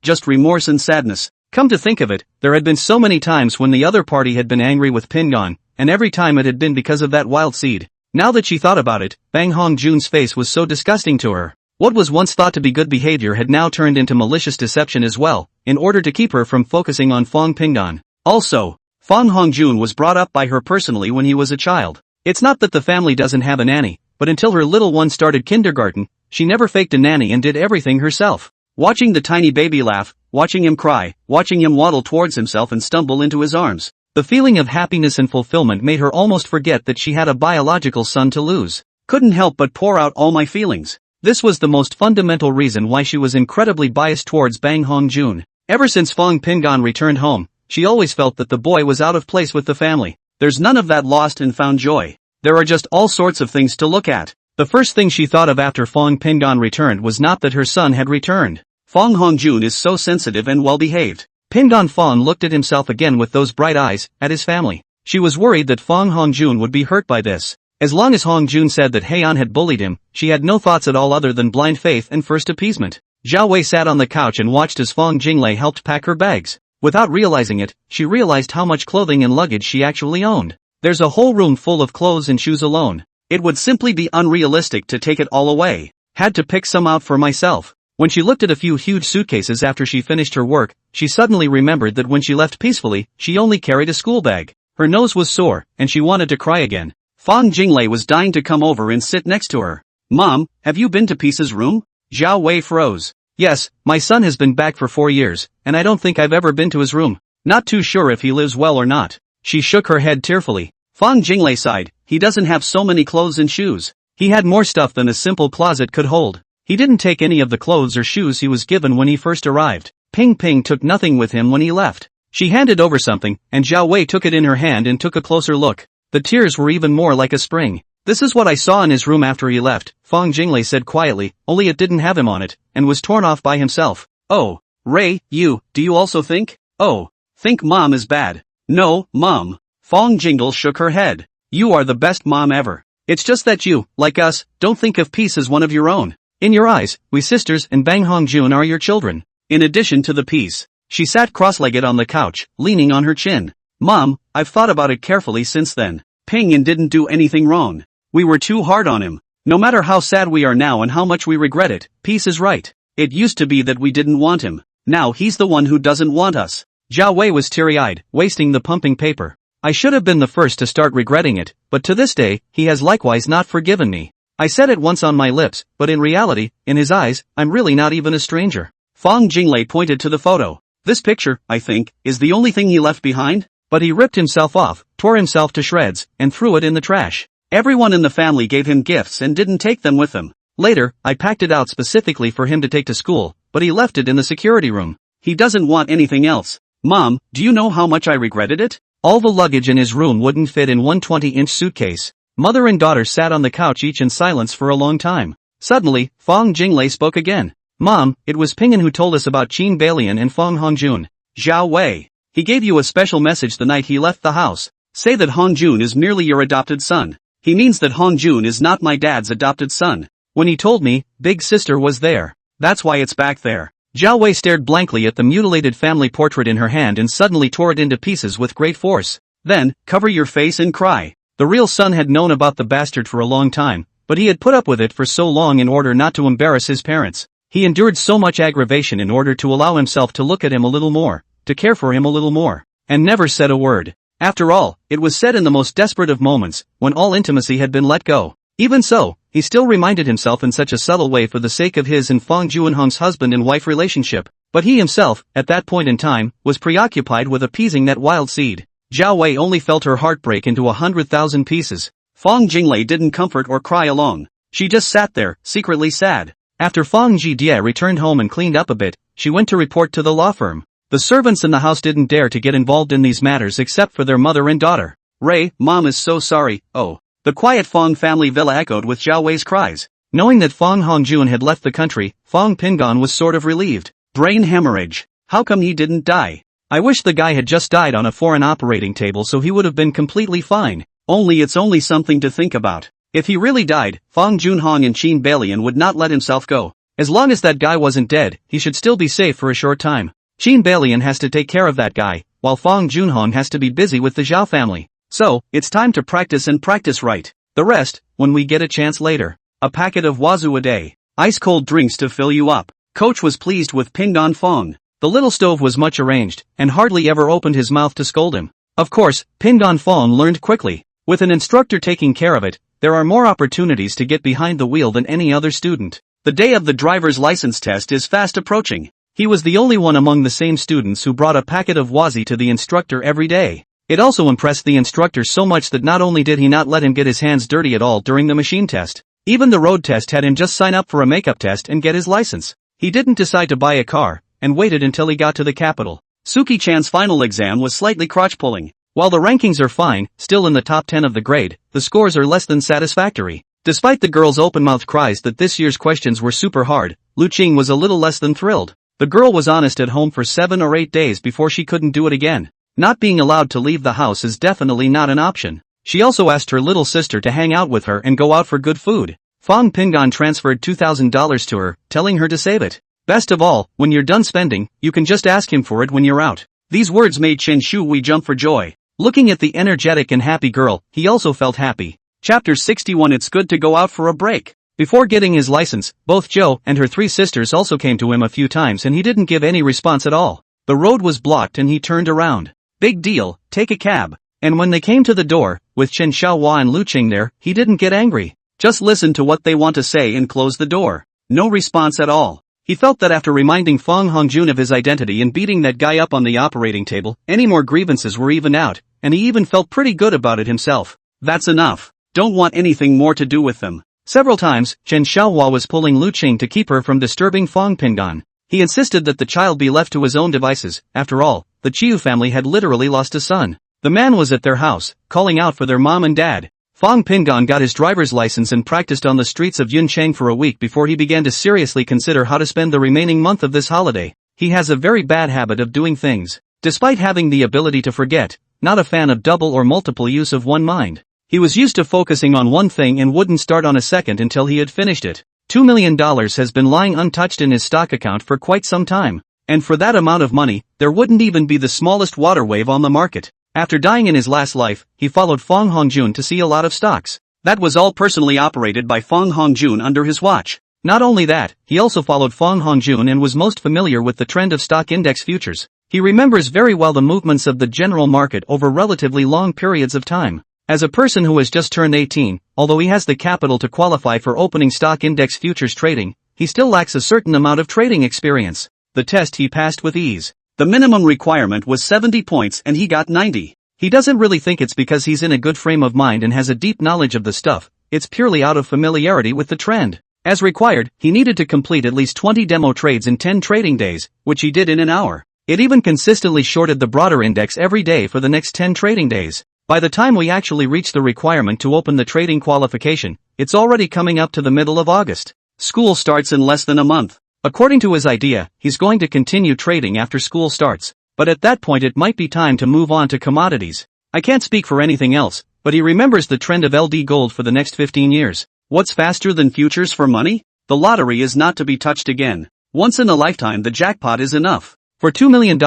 Just remorse and sadness. Come to think of it, there had been so many times when the other party had been angry with Pingan, and every time it had been because of that wild seed. Now that she thought about it, Bang Hongjun's face was so disgusting to her. What was once thought to be good behavior had now turned into malicious deception as well, in order to keep her from focusing on Fong Pingan. Also, Fong Hongjun was brought up by her personally when he was a child. It's not that the family doesn't have a nanny, but until her little one started kindergarten, she never faked a nanny and did everything herself. Watching the tiny baby laugh, watching him cry, watching him waddle towards himself and stumble into his arms. The feeling of happiness and fulfillment made her almost forget that she had a biological son to lose. Couldn't help but pour out all my feelings. This was the most fundamental reason why she was incredibly biased towards Bang Hongjun. Ever since Fong Pingan returned home, she always felt that the boy was out of place with the family. There's none of that lost and found joy. There are just all sorts of things to look at. The first thing she thought of after Fong Pingan returned was not that her son had returned. Fong Hongjun is so sensitive and well-behaved. Pingan Fong looked at himself again with those bright eyes, at his family. She was worried that Fong Hongjun would be hurt by this. As long as Hongjun said that Heian had bullied him, she had no thoughts at all other than blind faith and first appeasement. Zhao Wei sat on the couch and watched as Fong Jinglei helped pack her bags. Without realizing it, she realized how much clothing and luggage she actually owned. There's a whole room full of clothes and shoes alone. It would simply be unrealistic to take it all away. Had to pick some out for myself. When she looked at a few huge suitcases after she finished her work, she suddenly remembered that when she left peacefully, she only carried a school bag. Her nose was sore, and she wanted to cry again. Fong Jinglei was dying to come over and sit next to her. Mom, have you been to Peace's room? Zhao Wei froze. Yes, my son has been back for 4 years, and I don't think I've ever been to his room. Not too sure if he lives well or not. She shook her head tearfully. Fong Jinglei sighed. He doesn't have so many clothes and shoes. He had more stuff than a simple closet could hold. He didn't take any of the clothes or shoes he was given when he first arrived. Ping Ping took nothing with him when he left. She handed over something, and Zhao Wei took it in her hand and took a closer look. The tears were even more like a spring. This is what I saw in his room after he left, Fong Jinglei said quietly, only it didn't have him on it, and was torn off by himself. Oh, Ray, do you also think? Oh, think mom is bad. No, mom. Fong Jingle shook her head. You are the best mom ever. It's just that you, like us, don't think of Peace as one of your own. In your eyes, we sisters and Bang Hongjun are your children. In addition to the Peace. She sat cross-legged on the couch, leaning on her chin. Mom, I've thought about it carefully since then. Ping-Yin didn't do anything wrong. We were too hard on him. No matter how sad we are now and how much we regret it, Peace is right. It used to be that we didn't want him. Now he's the one who doesn't want us. Zhao Wei was teary-eyed, wasting the pumping paper. I should have been the first to start regretting it, but to this day, he has likewise not forgiven me. I said it once on my lips, but in reality, in his eyes, I'm really not even a stranger. Fong Jinglei pointed to the photo. This picture, I think, is the only thing he left behind? But he ripped himself off, tore himself to shreds, and threw it in the trash. Everyone in the family gave him gifts and didn't take them with him. Later, I packed it out specifically for him to take to school, but he left it in the security room. He doesn't want anything else. Mom, do you know how much I regretted it? All the luggage in his room wouldn't fit in one 20-inch suitcase. Mother and daughter sat on the couch each in silence for a long time. Suddenly, Fong Jinglei spoke again. Mom, it was Ping'an who told us about Qin Balian and Fong Hongjun. Zhao Wei. He gave you a special message the night he left the house. Say that Hongjun is merely your adopted son. He means that Hongjun is not my dad's adopted son. When he told me, big sister was there. That's why it's back there. Zhao Wei stared blankly at the mutilated family portrait in her hand and suddenly tore it into pieces with great force. Then, cover your face and cry. The real son had known about the bastard for a long time, but he had put up with it for so long in order not to embarrass his parents. He endured so much aggravation in order to allow himself to look at him a little more, to care for him a little more, and never said a word. After all, it was said in the most desperate of moments, when all intimacy had been let go. Even so, he still reminded himself in such a subtle way for the sake of his and Fong Juanhong's husband and wife relationship, but he himself, at that point in time, was preoccupied with appeasing that wild seed. Zhao Wei only felt her heart break into 100,000 pieces. Fong Jinglei didn't comfort or cry along. She just sat there, secretly sad. After Fong Jidie returned home and cleaned up a bit, she went to report to the law firm. The servants in the house didn't dare to get involved in these matters except for their mother and daughter. Ray, Mom is so sorry, oh. The quiet Fong family villa echoed with Zhao Wei's cries. Knowing that Fong Hongjun had left the country, Fong Pingan was sort of relieved. Brain hemorrhage. How come he didn't die? I wish the guy had just died on a foreign operating table so he would have been completely fine. It's only something to think about. If he really died, Fong Junhong and Qin Balian would not let himself go. As long as that guy wasn't dead, he should still be safe for a short time. Qin Balian has to take care of that guy, while Fong Junhong has to be busy with the Zhao family. So, it's time to practice and practice right. The rest, when we get a chance later. A packet of wazoo a day. Ice-cold drinks to fill you up. Coach was pleased with Pingan Fong. The little stove was much arranged, and hardly ever opened his mouth to scold him. Of course, Pingan Fong learned quickly. With an instructor taking care of it, there are more opportunities to get behind the wheel than any other student. The day of the driver's license test is fast approaching. He was the only one among the same students who brought a packet of wazi to the instructor every day. It also impressed the instructor so much that not only did he not let him get his hands dirty at all during the machine test, even the road test had him just sign up for a makeup test and get his license. He didn't decide to buy a car, and waited until he got to the capital. Suki-chan's final exam was slightly crotch-pulling. While the rankings are fine, still in the top 10 of the grade, the scores are less than satisfactory. Despite the girl's open-mouthed cries that this year's questions were super hard, Lu Qing was a little less than thrilled. The girl was honest at home for 7 or 8 days before she couldn't do it again. Not being allowed to leave the house is definitely not an option. She also asked her little sister to hang out with her and go out for good food. Fong Pingan transferred $2,000 to her, telling her to save it. Best of all, when you're done spending, you can just ask him for it when you're out. These words made Chen Shui jump for joy. Looking at the energetic and happy girl, he also felt happy. Chapter 61 It's good to go out for a break. Before getting his license, both Zhou and her 3 sisters also came to him a few times and he didn't give any response at all. The road was blocked and he turned around. Big deal, take a cab. And when they came to the door, with Chen Xiaohua and Lu Qing there, he didn't get angry. Just listen to what they want to say and close the door. No response at all. He felt that after reminding Fong Hongjun of his identity and beating that guy up on the operating table, any more grievances were evened out, and he even felt pretty good about it himself. That's enough. Don't want anything more to do with them. Several times, Chen Xiaohua was pulling Lu Qing to keep her from disturbing Fong Pingan. He insisted that the child be left to his own devices. After all, the Chiu family had literally lost a son. The man was at their house, calling out for their mom and dad. Fong Pingan got his driver's license and practiced on the streets of Yuncheng for a week before he began to seriously consider how to spend the remaining month of this holiday. He has a very bad habit of doing things. Despite having the ability to forget, not a fan of double or multiple use of one mind. He was used to focusing on one thing and wouldn't start on a second until he had finished it. $2 million has been lying untouched in his stock account for quite some time. And for that amount of money, there wouldn't even be the smallest water wave on the market. After dying in his last life, he followed Fong Hongjun to see a lot of stocks. That was all personally operated by Fong Hongjun under his watch. Not only that, he also followed Fong Hongjun and was most familiar with the trend of stock index futures. He remembers very well the movements of the general market over relatively long periods of time. As a person who has just turned 18, although he has the capital to qualify for opening stock index futures trading, he still lacks a certain amount of trading experience. The test he passed with ease. The minimum requirement was 70 points and he got 90. He doesn't really think it's because he's in a good frame of mind and has a deep knowledge of the stuff, it's purely out of familiarity with the trend. As required, he needed to complete at least 20 demo trades in 10 trading days, which he did in an hour. It even consistently shorted the broader index every day for the next 10 trading days. By the time we actually reach the requirement to open the trading qualification, it's already coming up to the middle of August. School starts in less than a month. According to his idea, he's going to continue trading after school starts, but at that point it might be time to move on to commodities. I can't speak for anything else, but he remembers the trend of LD gold for the next 15 years. What's faster than futures for money? The lottery is not to be touched again. Once in a lifetime the jackpot is enough. For $2 million,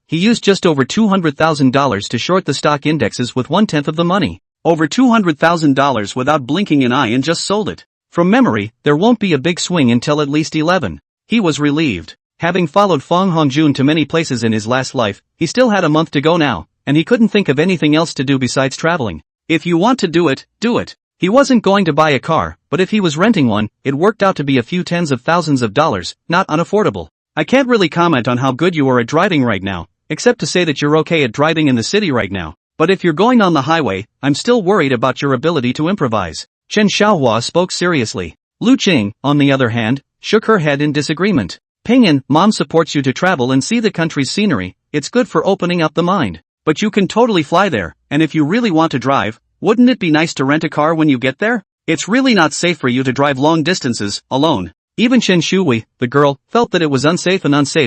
he used just over $200,000 to short the stock indexes with 1/10 of the money. Over $200,000 without blinking an eye and just sold it. From memory, there won't be a big swing until at least 11. He was relieved. Having followed Fong Hongjun to many places in his last life, he still had a month to go now, and he couldn't think of anything else to do besides traveling. If you want to do it, do it. He wasn't going to buy a car, but if he was renting one, it worked out to be a few tens of thousands of dollars, not unaffordable. I can't really comment on how good you are at driving right now, except to say that you're okay at driving in the city right now. But if you're going on the highway, I'm still worried about your ability to improvise. Chen Xiaohua spoke seriously. Lu Qing, on the other hand, shook her head in disagreement. Pingyan, Mom supports you to travel and see the country's scenery, it's good for opening up the mind. But you can totally fly there, and if you really want to drive, wouldn't it be nice to rent a car when you get there? It's really not safe for you to drive long distances, alone. Even Chen Shui, the girl, felt that it was unsafe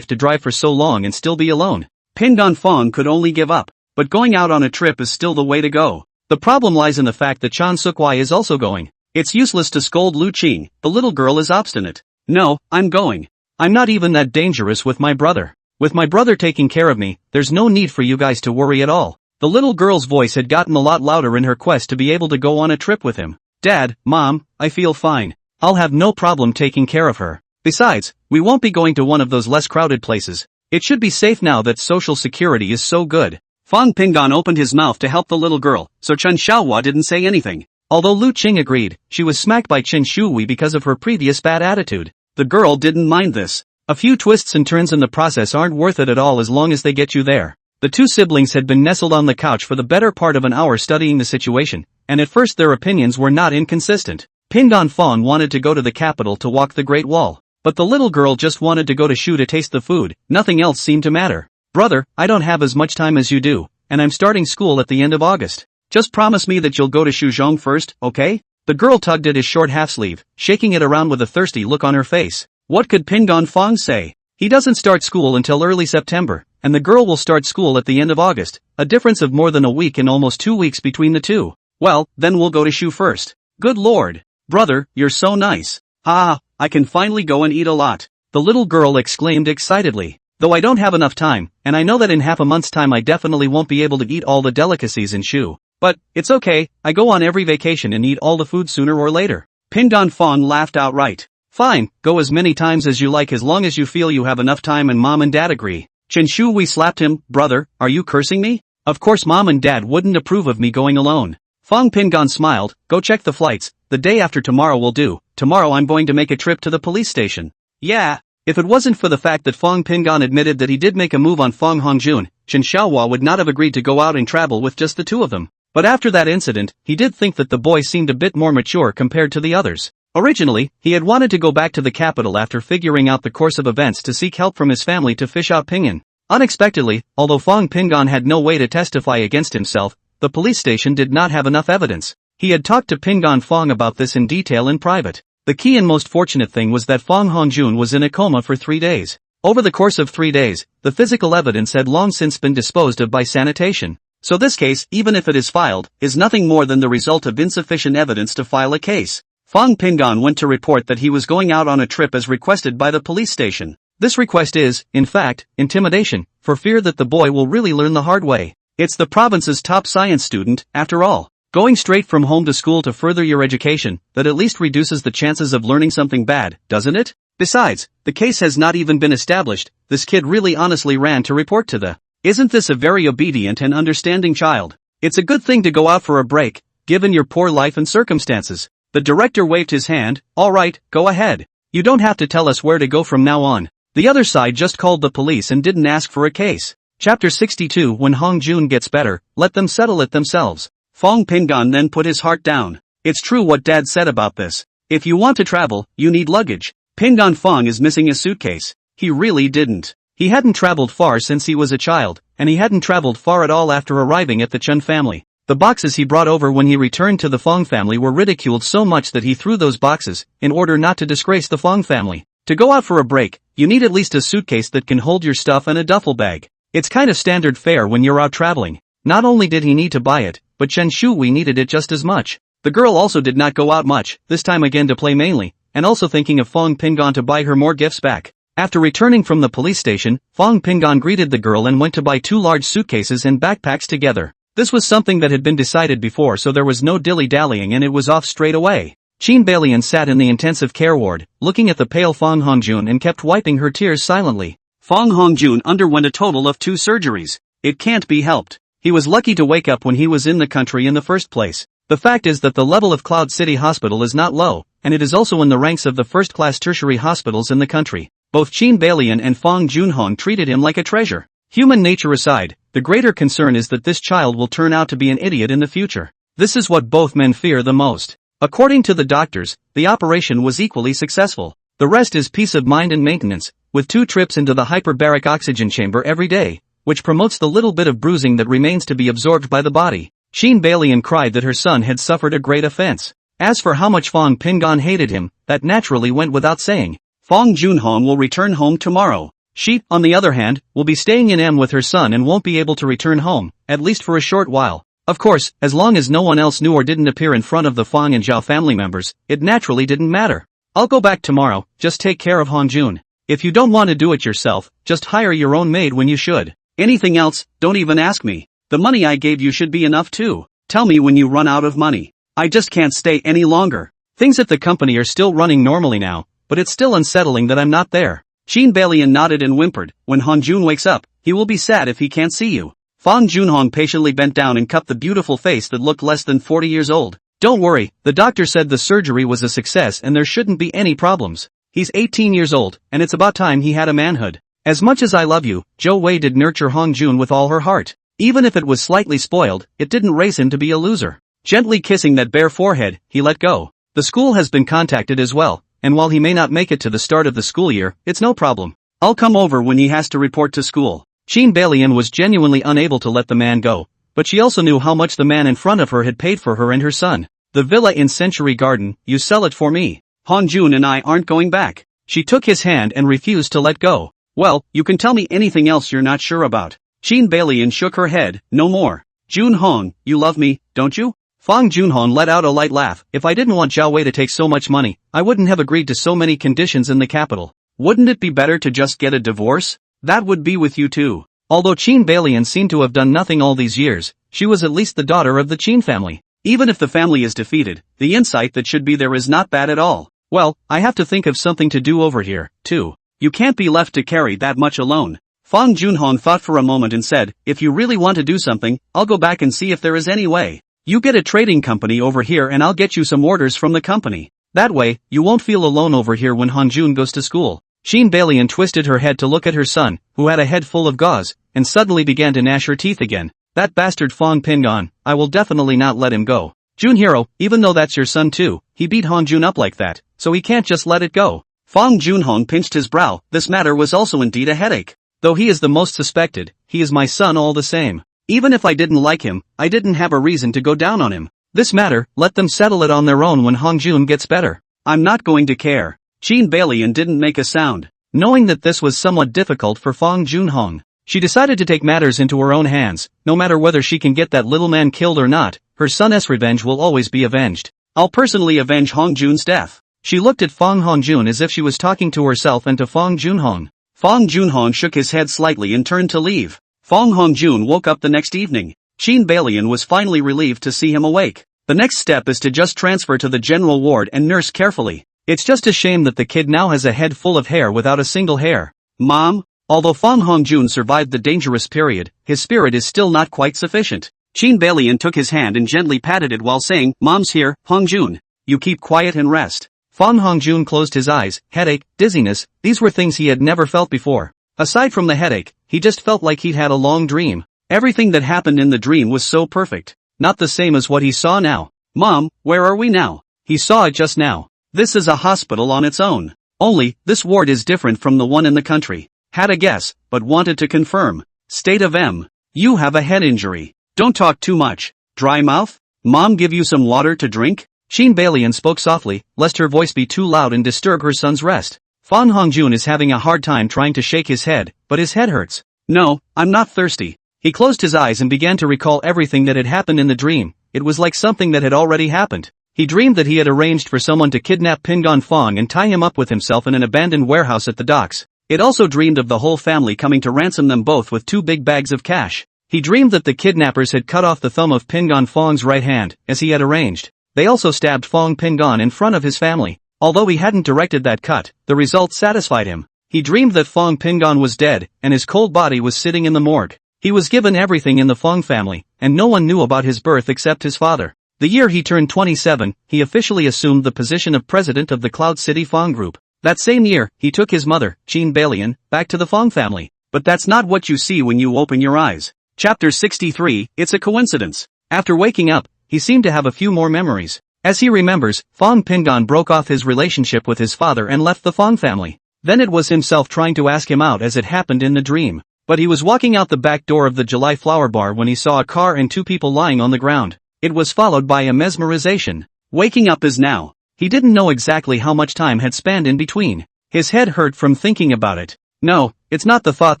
to drive for so long and still be alone. Pingan Fong could only give up, but going out on a trip is still the way to go. The problem lies in the fact that Chan Sukwai is also going. It's useless to scold Lu Qing, the little girl is obstinate. No, I'm going. I'm not even that dangerous with my brother. With my brother taking care of me, there's no need for you guys to worry at all. The little girl's voice had gotten a lot louder in her quest to be able to go on a trip with him. Dad, Mom, I feel fine. I'll have no problem taking care of her. Besides, we won't be going to one of those less crowded places. It should be safe now that social security is so good. Fong Pingan opened his mouth to help the little girl, so Chen Xiaohua didn't say anything. Although Lu Qing agreed, she was smacked by Chen Shui because of her previous bad attitude. The girl didn't mind this. A few twists and turns in the process aren't worth it at all as long as they get you there. The two siblings had been nestled on the couch for the better part of an hour studying the situation, and at first their opinions were not inconsistent. Pingan Fong wanted to go to the capital to walk the Great Wall, but the little girl just wanted to go to Shu to taste the food, nothing else seemed to matter. Brother, I don't have as much time as you do, and I'm starting school at the end of August. Just promise me that you'll go to Shuzhong first, okay? The girl tugged at his short half-sleeve, shaking it around with a thirsty look on her face. What could Pingan Fong say? He doesn't start school until early September, and the girl will start school at the end of August, a difference of more than a week and almost 2 weeks between the two. Well, then we'll go to Shu first. Good lord. Brother, you're so nice. Ah, I can finally go and eat a lot. The little girl exclaimed excitedly. Though I don't have enough time, and I know that in half a month's time I definitely won't be able to eat all the delicacies in Shu. But, it's okay, I go on every vacation and eat all the food sooner or later. Pingan Fong laughed outright. Fine, go as many times as you like as long as you feel you have enough time and Mom and Dad agree. Chen Shui slapped him. Brother, are you cursing me? Of course Mom and Dad wouldn't approve of me going alone. Fong Pingan smiled. Go check the flights, the day after tomorrow will do. Tomorrow I'm going to make a trip to the police station. Yeah. If it wasn't for the fact that Fong Pingan admitted that he did make a move on Fong Hongjun, Chen Xiaohua would not have agreed to go out and travel with just the two of them. But after that incident, he did think that the boy seemed a bit more mature compared to the others. Originally, he had wanted to go back to the capital after figuring out the course of events to seek help from his family to fish out Pingan. Unexpectedly, although Fong Pingan had no way to testify against himself, the police station did not have enough evidence. He had talked to Pingan Fong about this in detail in private. The key and most fortunate thing was that Fong Hongjun was in a coma for 3 days. Over the course of 3 days, the physical evidence had long since been disposed of by sanitation. So this case, even if it is filed, is nothing more than the result of insufficient evidence to file a case. Fong Pingan went to report that he was going out on a trip as requested by the police station. This request is, in fact, intimidation, for fear that the boy will really learn the hard way. It's the province's top science student, after all. Going straight from home to school to further your education, that at least reduces the chances of learning something bad, doesn't it? Besides, the case has not even been established. This kid really honestly ran to report to the. Isn't this a very obedient and understanding child? It's a good thing to go out for a break, given your poor life and circumstances. The director waved his hand. All right, go ahead. You don't have to tell us where to go from now on. The other side just called the police and didn't ask for a case. Chapter 62. When Hong Jun gets better, let them settle it themselves. Fong Pingan then put his heart down. It's true what Dad said about this. If you want to travel, you need luggage. Pingan Fong is missing a suitcase. He really didn't. He hadn't traveled far since he was a child, and he hadn't traveled far at all after arriving at the Chun family. The boxes he brought over when he returned to the Fong family were ridiculed so much that he threw those boxes, in order not to disgrace the Fong family. To go out for a break, you need at least a suitcase that can hold your stuff and a duffel bag. It's kind of standard fare when you're out traveling. Not only did he need to buy it, but Chen Shui needed it just as much. The girl also did not go out much, this time again to play mainly, and also thinking of Fong Pingan to buy her more gifts back. After returning from the police station, Fong Pingan greeted the girl and went to buy 2 large suitcases and backpacks together. This was something that had been decided before, so there was no dilly-dallying and it was off straight away. Qin Beilian sat in the intensive care ward, looking at the pale Fong Hongjun and kept wiping her tears silently. Fong Hongjun underwent a total of 2 surgeries. It can't be helped. He was lucky to wake up when he was in the country in the first place. The fact is that the level of Cloud City Hospital is not low, and it is also in the ranks of the first-class tertiary hospitals in the country. Both Qin Beilian and Fong Junhong treated him like a treasure. Human nature aside, the greater concern is that this child will turn out to be an idiot in the future. This is what both men fear the most. According to the doctors, the operation was equally successful. The rest is peace of mind and maintenance, with 2 trips into the hyperbaric oxygen chamber every day, which promotes the little bit of bruising that remains to be absorbed by the body. Qin Beilian cried that her son had suffered a great offense. As for how much Fong Pingan hated him, that naturally went without saying. Fong Junhong will return home tomorrow. She, on the other hand, will be staying in M with her son and won't be able to return home, at least for a short while. Of course, as long as no one else knew or didn't appear in front of the Fong and Zhao family members, it naturally didn't matter. I'll go back tomorrow, just take care of Hongjun. If you don't want to do it yourself, just hire your own maid when you should. Anything else, don't even ask me. The money I gave you should be enough too. Tell me when you run out of money. I just can't stay any longer. Things at the company are still running normally now, but it's still unsettling that I'm not there. Qin Beilian nodded and whimpered. When Hongjun wakes up, he will be sad if he can't see you. Fong Junhong patiently bent down and cupped the beautiful face that looked less than 40 years old. Don't worry, the doctor said the surgery was a success and there shouldn't be any problems. He's 18 years old, and it's about time he had a manhood. As much as I love you, Zhou Wei did nurture Hongjun with all her heart. Even if it was slightly spoiled, it didn't raise him to be a loser. Gently kissing that bare forehead, he let go. The school has been contacted as well, and while he may not make it to the start of the school year, it's no problem. I'll come over when he has to report to school. Qin Beilian was genuinely unable to let the man go, but she also knew how much the man in front of her had paid for her and her son. The villa in Century Garden, you sell it for me. Hongjun and I aren't going back. She took his hand and refused to let go. Well, you can tell me anything else you're not sure about. Qin Beilian shook her head. No more. Junhong, you love me, don't you? Fong Junhong let out a light laugh. If I didn't want Zhao Wei to take so much money, I wouldn't have agreed to so many conditions in the capital. Wouldn't it be better to just get a divorce? That would be with you too. Although Qin Beilian seemed to have done nothing all these years, she was at least the daughter of the Qin family. Even if the family is defeated, the insight that should be there is not bad at all. Well, I have to think of something to do over here, too. You can't be left to carry that much alone. Fong Junhong thought for a moment and said, if you really want to do something, I'll go back and see if there is any way. You get a trading company over here and I'll get you some orders from the company. That way, you won't feel alone over here when Hongjun goes to school. Qin Beilian twisted her head to look at her son, who had a head full of gauze, and suddenly began to gnash her teeth again. That bastard Fong Pingan, I will definitely not let him go. Junhiro, even though that's your son too, he beat Hongjun up like that, so he can't just let it go. Fong Junhong pinched his brow. This matter was also indeed a headache. Though he is the most suspected, he is my son all the same. Even if I didn't like him, I didn't have a reason to go down on him. This matter, let them settle it on their own when Hongjun gets better. I'm not going to care. Qin Beilian didn't make a sound. Knowing that this was somewhat difficult for Fong Junhong, she decided to take matters into her own hands. No matter whether she can get that little man killed or not, her son's revenge will always be avenged. I'll personally avenge Hongjun's death. She looked at Fong Hongjun as if she was talking to herself and to Fong Junhong. Fong Junhong shook his head slightly and turned to leave. Fong Hongjun woke up the next evening. Qin Beilian was finally relieved to see him awake. The next step is to just transfer to the general ward and nurse carefully. It's just a shame that the kid now has a head full of hair without a single hair. Mom? Although Fong Hongjun survived the dangerous period, his spirit is still not quite sufficient. Qin Balian took his hand and gently patted it while saying, Mom's here, Hongjun. You keep quiet and rest. Fong Hongjun closed his eyes. Headache, dizziness, these were things he had never felt before. Aside from the headache, he just felt like he'd had a long dream. Everything that happened in the dream was so perfect. Not the same as what he saw now. Mom, where are we now? He saw it just now. This is a hospital on its own. Only, this ward is different from the one in the country. Had a guess, but wanted to confirm. State of M. You have a head injury. Don't talk too much. Dry mouth? Mom give you some water to drink? Qin Balian spoke softly, lest her voice be too loud and disturb her son's rest. Fong Hongjun is having a hard time trying to shake his head, but his head hurts. No, I'm not thirsty. He closed his eyes and began to recall everything that had happened in the dream. It was like something that had already happened. He dreamed that he had arranged for someone to kidnap Pingon Fong and tie him up with himself in an abandoned warehouse at the docks. It also dreamed of the whole family coming to ransom them both with 2 big bags of cash. He dreamed that the kidnappers had cut off the thumb of Pingon Fong's right hand, as he had arranged. They also stabbed Fong Pingon in front of his family. Although he hadn't directed that cut, the result satisfied him. He dreamed that Fong Pingon was dead, and his cold body was sitting in the morgue. He was given everything in the Fong family, and no one knew about his birth except his father. The year he turned 27, he officially assumed the position of president of the Cloud City Fong Group. That same year, he took his mother, Qin Balian, back to the Fong family. But that's not what you see when you open your eyes. Chapter 63, It's a Coincidence. After waking up, he seemed to have a few more memories. As he remembers, Fong Pingon broke off his relationship with his father and left the Fong family. Then it was himself trying to ask him out as it happened in the dream. But he was walking out the back door of the July Flower Bar when he saw a car and 2 people lying on the ground. It was followed by a mesmerization. Waking up is now. He didn't know exactly how much time had spanned in between. His head hurt from thinking about it. No, it's not the thought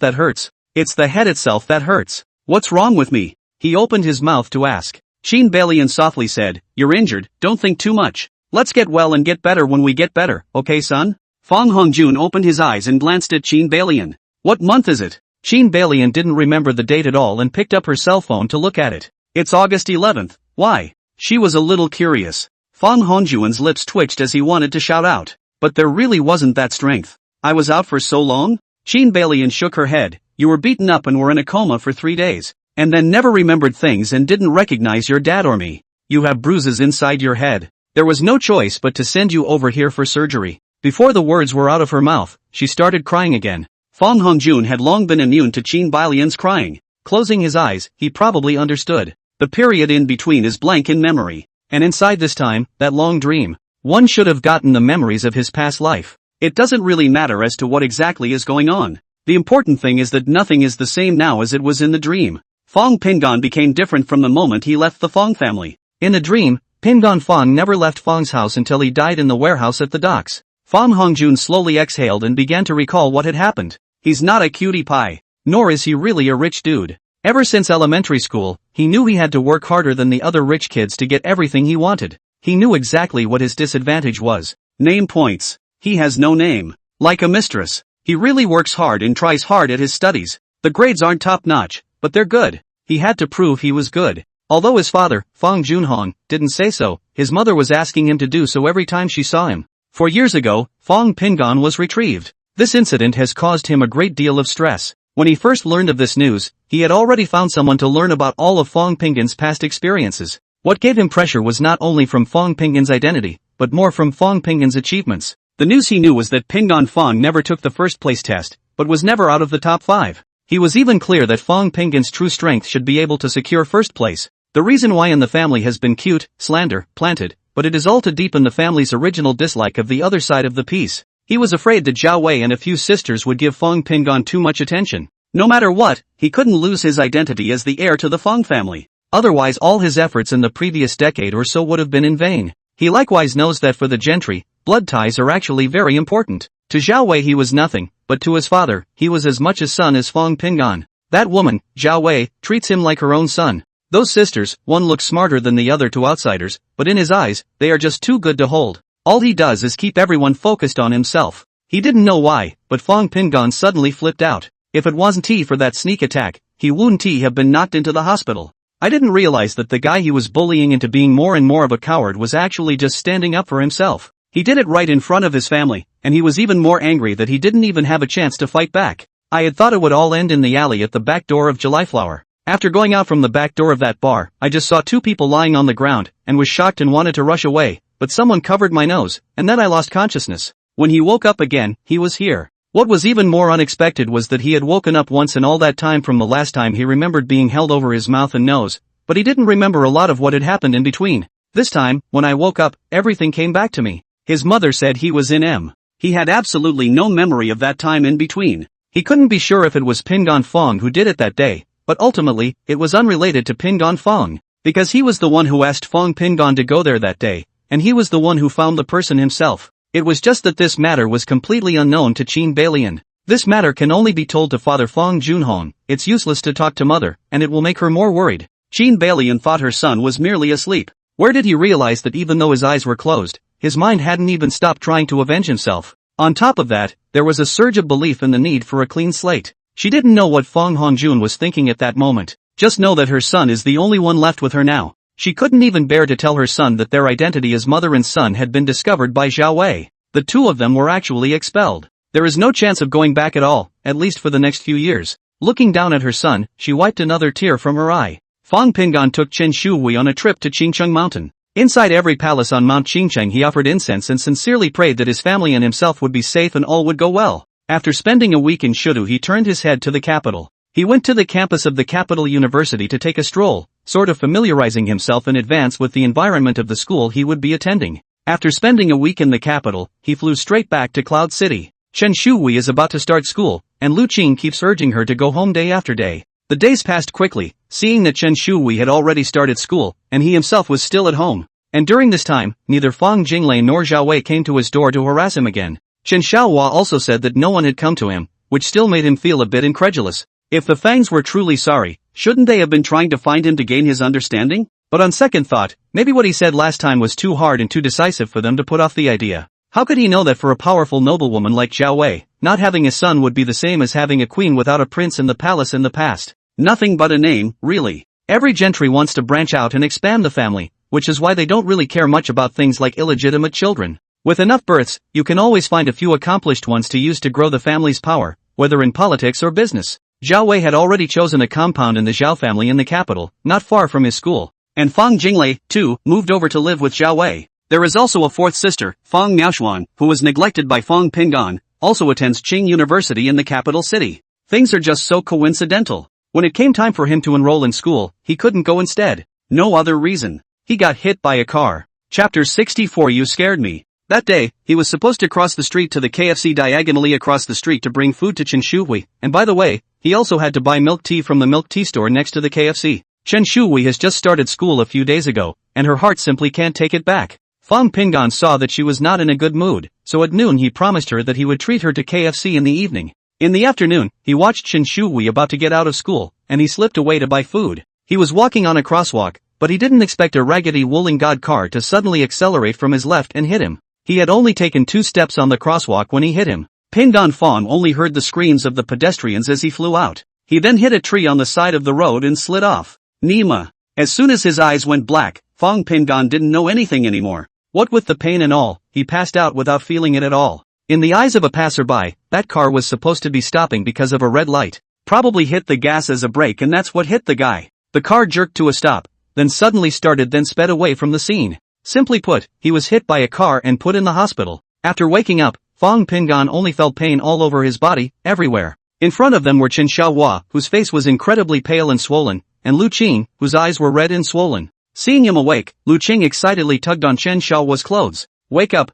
that hurts. It's the head itself that hurts. What's wrong with me? He opened his mouth to ask. Qin Balian softly said, You're injured, don't think too much. Let's get well and get better when we get better, okay son? Fong Hongjun opened his eyes and glanced at Qin Balian. What month is it? Qin Balian didn't remember the date at all and picked up her cell phone to look at it. It's August 11th. Why? She was a little curious. Fong Hongjun's lips twitched as he wanted to shout out. But there really wasn't that strength. I was out for so long? Qin Balian shook her head. You were beaten up and were in a coma for 3 days. And then never remembered things and didn't recognize your dad or me. You have bruises inside your head. There was no choice but to send you over here for surgery. Before the words were out of her mouth, she started crying again. Fong Hongjun had long been immune to Qin Balian's crying. Closing his eyes, he probably understood. The period in between is blank in memory. And inside this time, that long dream, one should have gotten the memories of his past life. It doesn't really matter as to what exactly is going on. The important thing is that nothing is the same now as it was in the dream. Fong Pingon became different from the moment he left the Fong family. In the dream, Pingon Fong never left Fong's house until he died in the warehouse at the docks. Fong Hongjun slowly exhaled and began to recall what had happened. He's not a cutie pie. Nor is he really a rich dude. Ever since elementary school, he knew he had to work harder than the other rich kids to get everything he wanted. He knew exactly what his disadvantage was. Name points. He has no name. Like a mistress. He really works hard and tries hard at his studies. The grades aren't top-notch, but they're good. He had to prove he was good. Although his father, Fong Junhong, didn't say so, his mother was asking him to do so every time she saw him. 4 years ago, Fong Pingon was retrieved. This incident has caused him a great deal of stress. When he first learned of this news, he had already found someone to learn about all of Fong Pingon's past experiences. What gave him pressure was not only from Fong Pingon's identity, but more from Fong Pingon's achievements. The news he knew was that Pingon Fong never took the first place test, but was never out of the top 5. He was even clear that Fong Pingon's true strength should be able to secure first place. The reason why in the family has been cute, slander, planted, but it is all to deepen the family's original dislike of the other side of the piece. He was afraid that Zhao Wei and a few sisters would give Fong Pingon too much attention. No matter what, he couldn't lose his identity as the heir to the Fong family. Otherwise all his efforts in the previous decade or so would have been in vain. He likewise knows that for the gentry, blood ties are actually very important. To Zhao Wei he was nothing, but to his father, he was as much a son as Fong Pingon. That woman, Zhao Wei, treats him like her own son. Those sisters, one looks smarter than the other to outsiders, but in his eyes, they are just too good to hold. All he does is keep everyone focused on himself. He didn't know why, but Fong Pingon suddenly flipped out. If it wasn't for that sneak attack, he wouldn't have been knocked into the hospital. I didn't realize that the guy he was bullying into being more and more of a coward was actually just standing up for himself. He did it right in front of his family, and he was even more angry that he didn't even have a chance to fight back. I had thought it would all end in the alley at the back door of Julyflower. After going out from the back door of that bar, I just saw two people lying on the ground, and was shocked and wanted to rush away, but someone covered my nose, and then I lost consciousness. When he woke up again, he was here. What was even more unexpected was that he had woken up once in all that time from the last time he remembered being held over his mouth and nose, but he didn't remember a lot of what had happened in between. This time, when I woke up, everything came back to me. His mother said he was in M. He had absolutely no memory of that time in between. He couldn't be sure if it was Pingon Fong who did it that day, but ultimately, it was unrelated to Pingon Fong, because he was the one who asked Fong Pingon to go there that day, and he was the one who found the person himself. It was just that this matter was completely unknown to Chin Balian. This matter can only be told to Father Fong Junhong. It's useless to talk to Mother, and it will make her more worried. Chin Balian thought her son was merely asleep. Where did he realize that even though his eyes were closed, his mind hadn't even stopped trying to avenge himself? On top of that, there was a surge of belief in the need for a clean slate. She didn't know what Fong Hongjun was thinking at that moment. Just know that her son is the only one left with her now. She couldn't even bear to tell her son that their identity as mother and son had been discovered by Zhao Wei. The two of them were actually expelled. There is no chance of going back at all, at least for the next few years. Looking down at her son, she wiped another tear from her eye. Fong Pingon took Chen Shuhui on a trip to Qingcheng Mountain. Inside every palace on Mount Qingcheng he offered incense and sincerely prayed that his family and himself would be safe and all would go well. After spending a week in Shudu he turned his head to the capital. He went to the campus of the capital university to take a stroll, sort of familiarizing himself in advance with the environment of the school he would be attending. After spending a week in the capital, he flew straight back to Cloud City. Chen Shuhui is about to start school, and Lu Qing keeps urging her to go home day after day. The days passed quickly, seeing that Chen Shuhui had already started school, and he himself was still at home. And during this time, neither Fang Jinglei nor Zhao Wei came to his door to harass him again. Chen Xiaohua also said that no one had come to him, which still made him feel a bit incredulous. If the Fangs were truly sorry, shouldn't they have been trying to find him to gain his understanding? But on second thought, maybe what he said last time was too hard and too decisive for them to put off the idea. How could he know that for a powerful noblewoman like Zhao Wei, not having a son would be the same as having a queen without a prince in the palace in the past? Nothing but a name, really. Every gentry wants to branch out and expand the family, which is why they don't really care much about things like illegitimate children. With enough births, you can always find a few accomplished ones to use to grow the family's power, whether in politics or business. Zhao Wei had already chosen a compound in the Zhao family in the capital, not far from his school. And Fang Jinglei, too, moved over to live with Zhao Wei. There is also a fourth sister, Fang Miaoshuan, who was neglected by Fang Pingon, also attends Qing University in the capital city. Things are just so coincidental. When it came time for him to enroll in school, he couldn't go instead. No other reason. He got hit by a car. Chapter 64 You Scared Me. That day, he was supposed to cross the street to the KFC diagonally across the street to bring food to Chen Shuhui, and by the way, he also had to buy milk tea from the milk tea store next to the KFC. Chen Shuhui has just started school a few days ago, and her heart simply can't take it back. Fang Pingon saw that she was not in a good mood, so at noon he promised her that he would treat her to KFC in the evening. In the afternoon, he watched Chen Shuhui about to get out of school, and he slipped away to buy food. He was walking on a crosswalk, but he didn't expect a raggedy Wooling God car to suddenly accelerate from his left and hit him. He had only taken 2 steps on the crosswalk when he hit him. Pingon Fong only heard the screams of the pedestrians as he flew out. He then hit a tree on the side of the road and slid off. Nima. As soon as his eyes went black, Fong Pingon didn't know anything anymore. What with the pain and all, he passed out without feeling it at all. In the eyes of a passerby, that car was supposed to be stopping because of a red light. Probably hit the gas as a brake and that's what hit the guy. The car jerked to a stop, then suddenly started then sped away from the scene. Simply put, he was hit by a car and put in the hospital. After waking up, Fong Pingon only felt pain all over his body, everywhere. In front of them were Chen Xiaohua, whose face was incredibly pale and swollen, and Lu Qing, whose eyes were red and swollen. Seeing him awake, Lu Qing excitedly tugged on Chen Xiaohua's clothes. Wake up,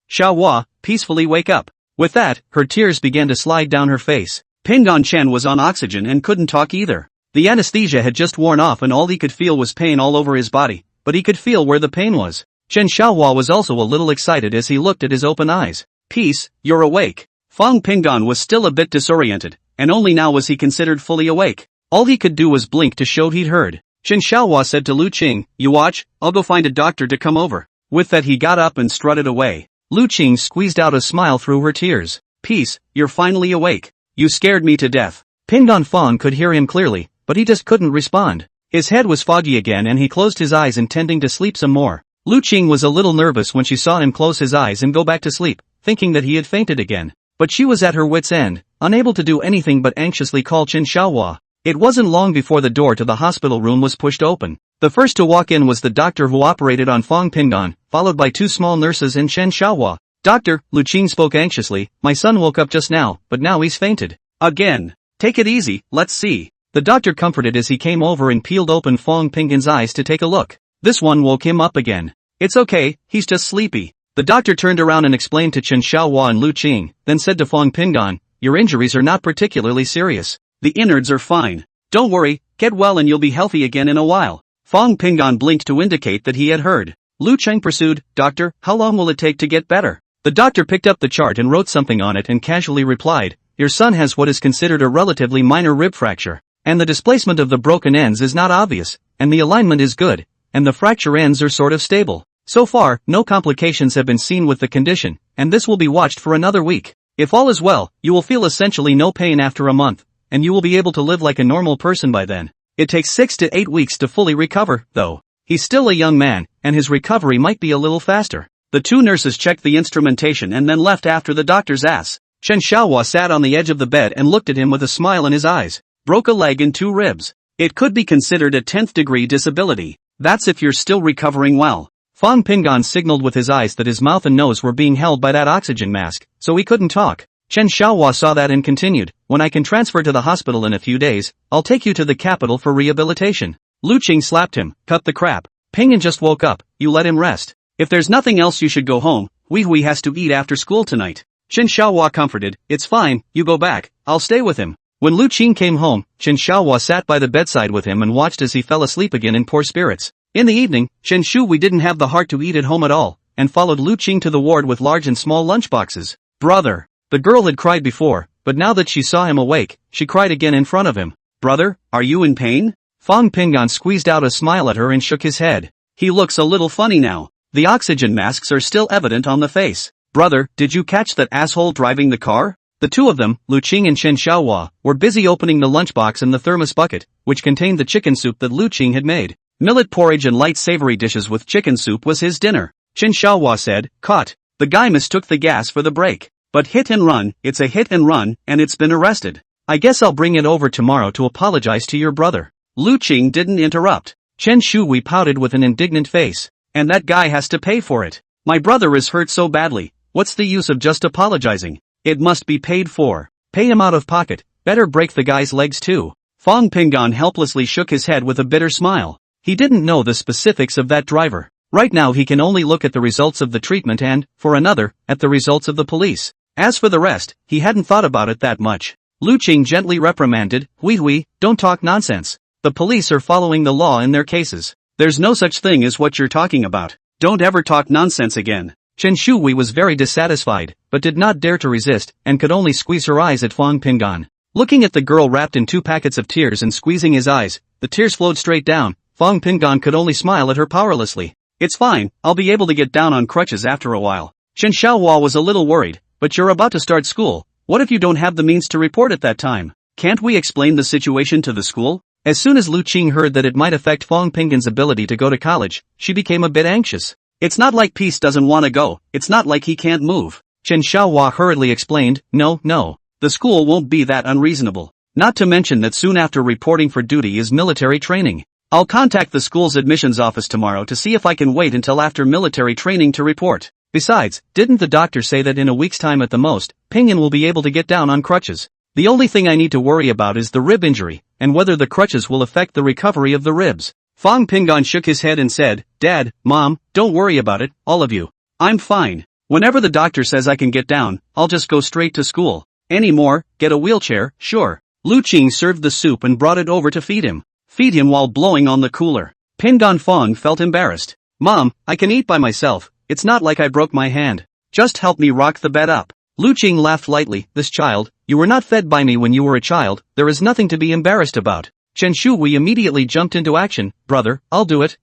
Xiaohua, peacefully wake up. With that, her tears began to slide down her face. Pingon Chen was on oxygen and couldn't talk either. The anesthesia had just worn off and all he could feel was pain all over his body, but he could feel where the pain was. Chen Xiaohua was also a little excited as he looked at his open eyes. Peace, you're awake. Fong Pingon was still a bit disoriented, and only now was he considered fully awake. All he could do was blink to show he'd heard. Chen Xiaohua said to Lu Qing, "You watch, I'll go find a doctor to come over." With that he got up and strutted away. Lu Qing squeezed out a smile through her tears. Peace, you're finally awake. You scared me to death. Pingon Fong could hear him clearly, but he just couldn't respond. His head was foggy again and he closed his eyes intending to sleep some more. Lu Qing was a little nervous when she saw him close his eyes and go back to sleep, thinking that he had fainted again. But she was at her wits' end, unable to do anything but anxiously call Chen Xiaohua. It wasn't long before the door to the hospital room was pushed open. The first to walk in was the doctor who operated on Fong Pingan, followed by two small nurses and Chen Xiaohua. "Doctor," Lu Qing spoke anxiously, "my son woke up just now, but now he's fainted." "Again. Take it easy, let's see." The doctor comforted as he came over and peeled open Fong Pingan's eyes to take a look. This one woke him up again. "It's okay, he's just sleepy." The doctor turned around and explained to Chen Xiaohua and Lu Qing, then said to Fong Pingan, "Your injuries are not particularly serious. The innards are fine. Don't worry, get well and you'll be healthy again in a while." Fong Pingan blinked to indicate that he had heard. Lu Qing pursued, "Doctor, how long will it take to get better?" The doctor picked up the chart and wrote something on it and casually replied, "Your son has what is considered a relatively minor rib fracture, and the displacement of the broken ends is not obvious, and the alignment is good, and the fracture ends are sort of stable. So far, no complications have been seen with the condition, and this will be watched for another week. If all is well, you will feel essentially no pain after a month, and you will be able to live like a normal person by then. It takes 6 to 8 weeks to fully recover, though. He's still a young man, and his recovery might be a little faster." The two nurses checked the instrumentation and then left after the doctor's ass. Chen Xiaohua sat on the edge of the bed and looked at him with a smile in his eyes. "Broke a leg and 2 ribs. It could be considered a 10th degree disability. That's if you're still recovering well." Fong Pingan signaled with his eyes that his mouth and nose were being held by that oxygen mask, so he couldn't talk. Chen Xiaohua saw that and continued, "When I can transfer to the hospital in a few days, I'll take you to the capital for rehabilitation." Lu Qing slapped him, "Cut the crap. Pingan just woke up, you let him rest. If there's nothing else you should go home, Hui has to eat after school tonight." Chen Xiaohua comforted, "It's fine, you go back, I'll stay with him." When Lu Qing came home, Chen Xiaohua sat by the bedside with him and watched as he fell asleep again in poor spirits. In the evening, Chen Shui didn't have the heart to eat at home at all, and followed Lu Qing to the ward with large and small lunchboxes. "Brother." The girl had cried before, but now that she saw him awake, she cried again in front of him. "Brother, are you in pain?" Fong Pingan squeezed out a smile at her and shook his head. "He looks a little funny now. The oxygen masks are still evident on the face." "Brother, did you catch that asshole driving the car?" The two of them, Lu Qing and Chen Xiaohua, were busy opening the lunchbox and the thermos bucket, which contained the chicken soup that Lu Qing had made. Millet porridge and light savory dishes with chicken soup was his dinner. Chen Xiaohua said, "Caught. The guy mistook the gas for the brake. But hit and run, it's a hit and run, and it's been arrested. I guess I'll bring it over tomorrow to apologize to your brother." Lu Qing didn't interrupt. Chen Shui pouted with an indignant face. "And that guy has to pay for it. My brother is hurt so badly, what's the use of just apologizing? It must be paid for. Pay him out of pocket, better break the guy's legs too." Fong Pingan helplessly shook his head with a bitter smile. He didn't know the specifics of that driver. Right now he can only look at the results of the treatment and, for another, at the results of the police. As for the rest, he hadn't thought about it that much. Lu Qing gently reprimanded, Hui, don't talk nonsense. The police are following the law in their cases. There's no such thing as what you're talking about. Don't ever talk nonsense again." Chen Shui was very dissatisfied, but did not dare to resist, and could only squeeze her eyes at Fong Pingan. Looking at the girl wrapped in 2 packets of tears and squeezing his eyes, the tears flowed straight down. Fong Pingan could only smile at her powerlessly. "It's fine, I'll be able to get down on crutches after a while." Chen Xiaohua was a little worried, "But you're about to start school, what if you don't have the means to report at that time? Can't we explain the situation to the school?" As soon as Lu Qing heard that it might affect Fong Pingan's ability to go to college, she became a bit anxious. "It's not like Peace doesn't want to go, it's not like he can't move." Chen Xiaohua hurriedly explained, No, the school won't be that unreasonable. Not to mention that soon after reporting for duty is military training. I'll contact the school's admissions office tomorrow to see if I can wait until after military training to report. Besides, didn't the doctor say that in a week's time at the most, Pingan will be able to get down on crutches? The only thing I need to worry about is the rib injury, and whether the crutches will affect the recovery of the ribs. Fong Pingan shook his head and said, Dad, Mom, don't worry about it, all of you. I'm fine. Whenever the doctor says I can get down, I'll just go straight to school. Any more, get a wheelchair, sure. Lu Qing served the soup and brought it over to feed him. Feed him while blowing on the cooler. Pingan Fong felt embarrassed. Mom, I can eat by myself, it's not like I broke my hand. Just help me rock the bed up. Lu Qing laughed lightly, This child, you were not fed by me when you were a child, there is nothing to be embarrassed about. Chen Shui immediately jumped into action, Brother, I'll do it.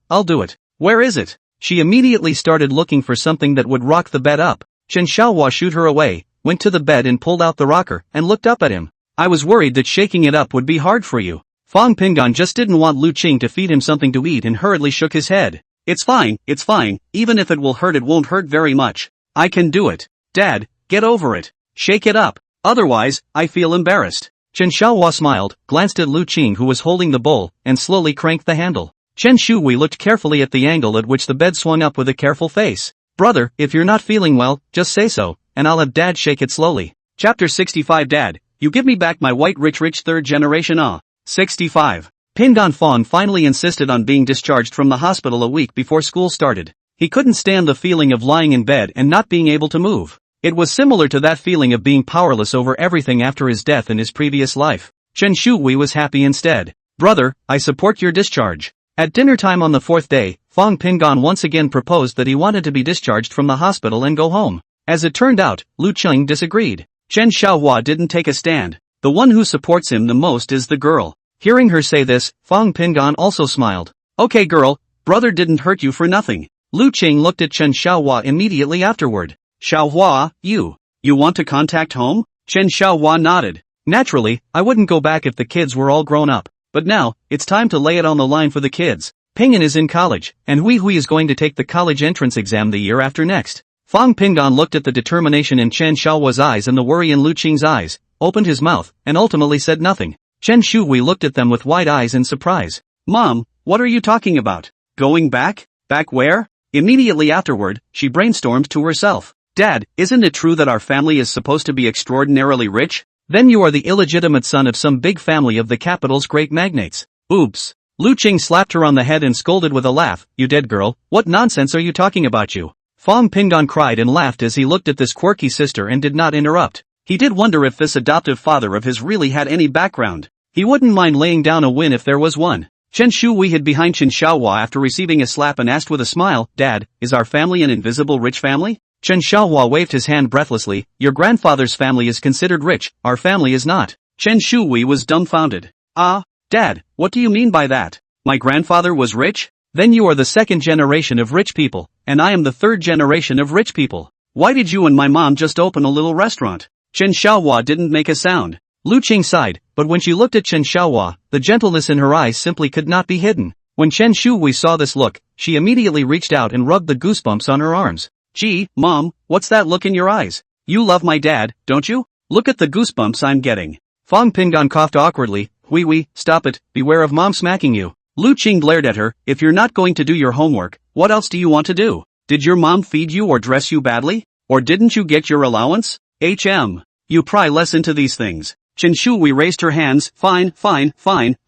Where is it? She immediately started looking for something that would rock the bed up. Chen Xiaohua shooed her away, went to the bed and pulled out the rocker, and looked up at him. I was worried that shaking it up would be hard for you. Fong Pingan just didn't want Lu Qing to feed him something to eat and hurriedly shook his head. It's fine, even if it will hurt it won't hurt very much. I can do it. Dad, get over it. Shake it up. Otherwise, I feel embarrassed. Chen Xiaohua smiled, glanced at Lu Qing who was holding the bowl, and slowly cranked the handle. Chen Shuhui looked carefully at the angle at which the bed swung up with a careful face. Brother, if you're not feeling well, just say so, and I'll have Dad shake it slowly. Chapter 65 Dad, you give me back my white rich third generation 65. Pin Ganfang finally insisted on being discharged from the hospital a week before school started. He couldn't stand the feeling of lying in bed and not being able to move. It was similar to that feeling of being powerless over everything after his death in his previous life. Chen Shuhui was happy instead. Brother, I support your discharge. At dinner time on the fourth day, Fang Pingan once again proposed that he wanted to be discharged from the hospital and go home. As it turned out, Lu Qing disagreed. Chen Xiaohua didn't take a stand. The one who supports him the most is the girl. Hearing her say this, Fang Pingan also smiled. Okay girl, brother didn't hurt you for nothing. Lu Qing looked at Chen Xiaohua immediately afterward. Xiaohua, you want to contact home? Chen Xiaohua nodded. Naturally, I wouldn't go back if the kids were all grown up. But now, it's time to lay it on the line for the kids. Ping'an is in college, and Hui Hui is going to take the college entrance exam the year after next. Fang Pingan looked at the determination in Chen Xiaohua's eyes and the worry in Lu Qing's eyes, opened his mouth, and ultimately said nothing. Chen Shuhui looked at them with wide eyes in surprise. Mom, what are you talking about? Going back? Back where? Immediately afterward, she brainstormed to herself. Dad, isn't it true that our family is supposed to be extraordinarily rich? Then you are the illegitimate son of some big family of the capital's great magnates. Oops. Lu Qing slapped her on the head and scolded with a laugh. You dead girl, what nonsense are you talking about you? Fang Pingan cried and laughed as he looked at this quirky sister and did not interrupt. He did wonder if this adoptive father of his really had any background. He wouldn't mind laying down a win if there was one. Chen Shuhui hid behind Chen Xiaohua after receiving a slap and asked with a smile, Dad, is our family an invisible rich family? Chen Xiaohua waved his hand breathlessly, your grandfather's family is considered rich, our family is not. Chen Shuhui was dumbfounded. Dad, what do you mean by that? My grandfather was rich? Then you are the second generation of rich people, and I am the third generation of rich people. Why did you and my mom just open a little restaurant? Chen Xiaohua didn't make a sound. Lu Qing sighed, but when she looked at Chen Xiaohua, the gentleness in her eyes simply could not be hidden. When Chen Shuhui saw this look, she immediately reached out and rubbed the goosebumps on her arms. Gee, Mom, what's that look in your eyes? You love my dad, don't you? Look at the goosebumps I'm getting. Fang Pingan coughed awkwardly. Hui, stop it, beware of Mom smacking you. Lu Qing glared at her, if you're not going to do your homework, what else do you want to do? Did your mom feed you or dress you badly? Or didn't you get your allowance? You pry less into these things. Chen Shuhui raised her hands, fine,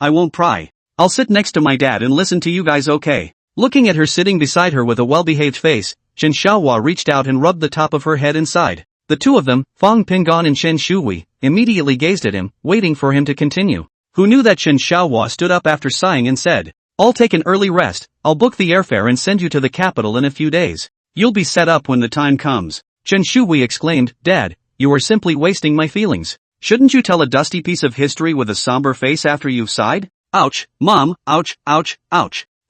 I won't pry. I'll sit next to my dad and listen to you guys okay? Looking at her sitting beside her with a well-behaved face, Chen Xiaohua reached out and rubbed the top of her head inside. The two of them, Fang Pingan and Chen Shuhui, immediately gazed at him, waiting for him to continue. Who knew that Chen Xiaohua stood up after sighing and said, I'll take an early rest, I'll book the airfare and send you to the capital in a few days. You'll be set up when the time comes. Chen Shuhui exclaimed, Dad, you are simply wasting my feelings. Shouldn't you tell a dusty piece of history with a somber face after you've sighed? Ouch, Mom, ouch.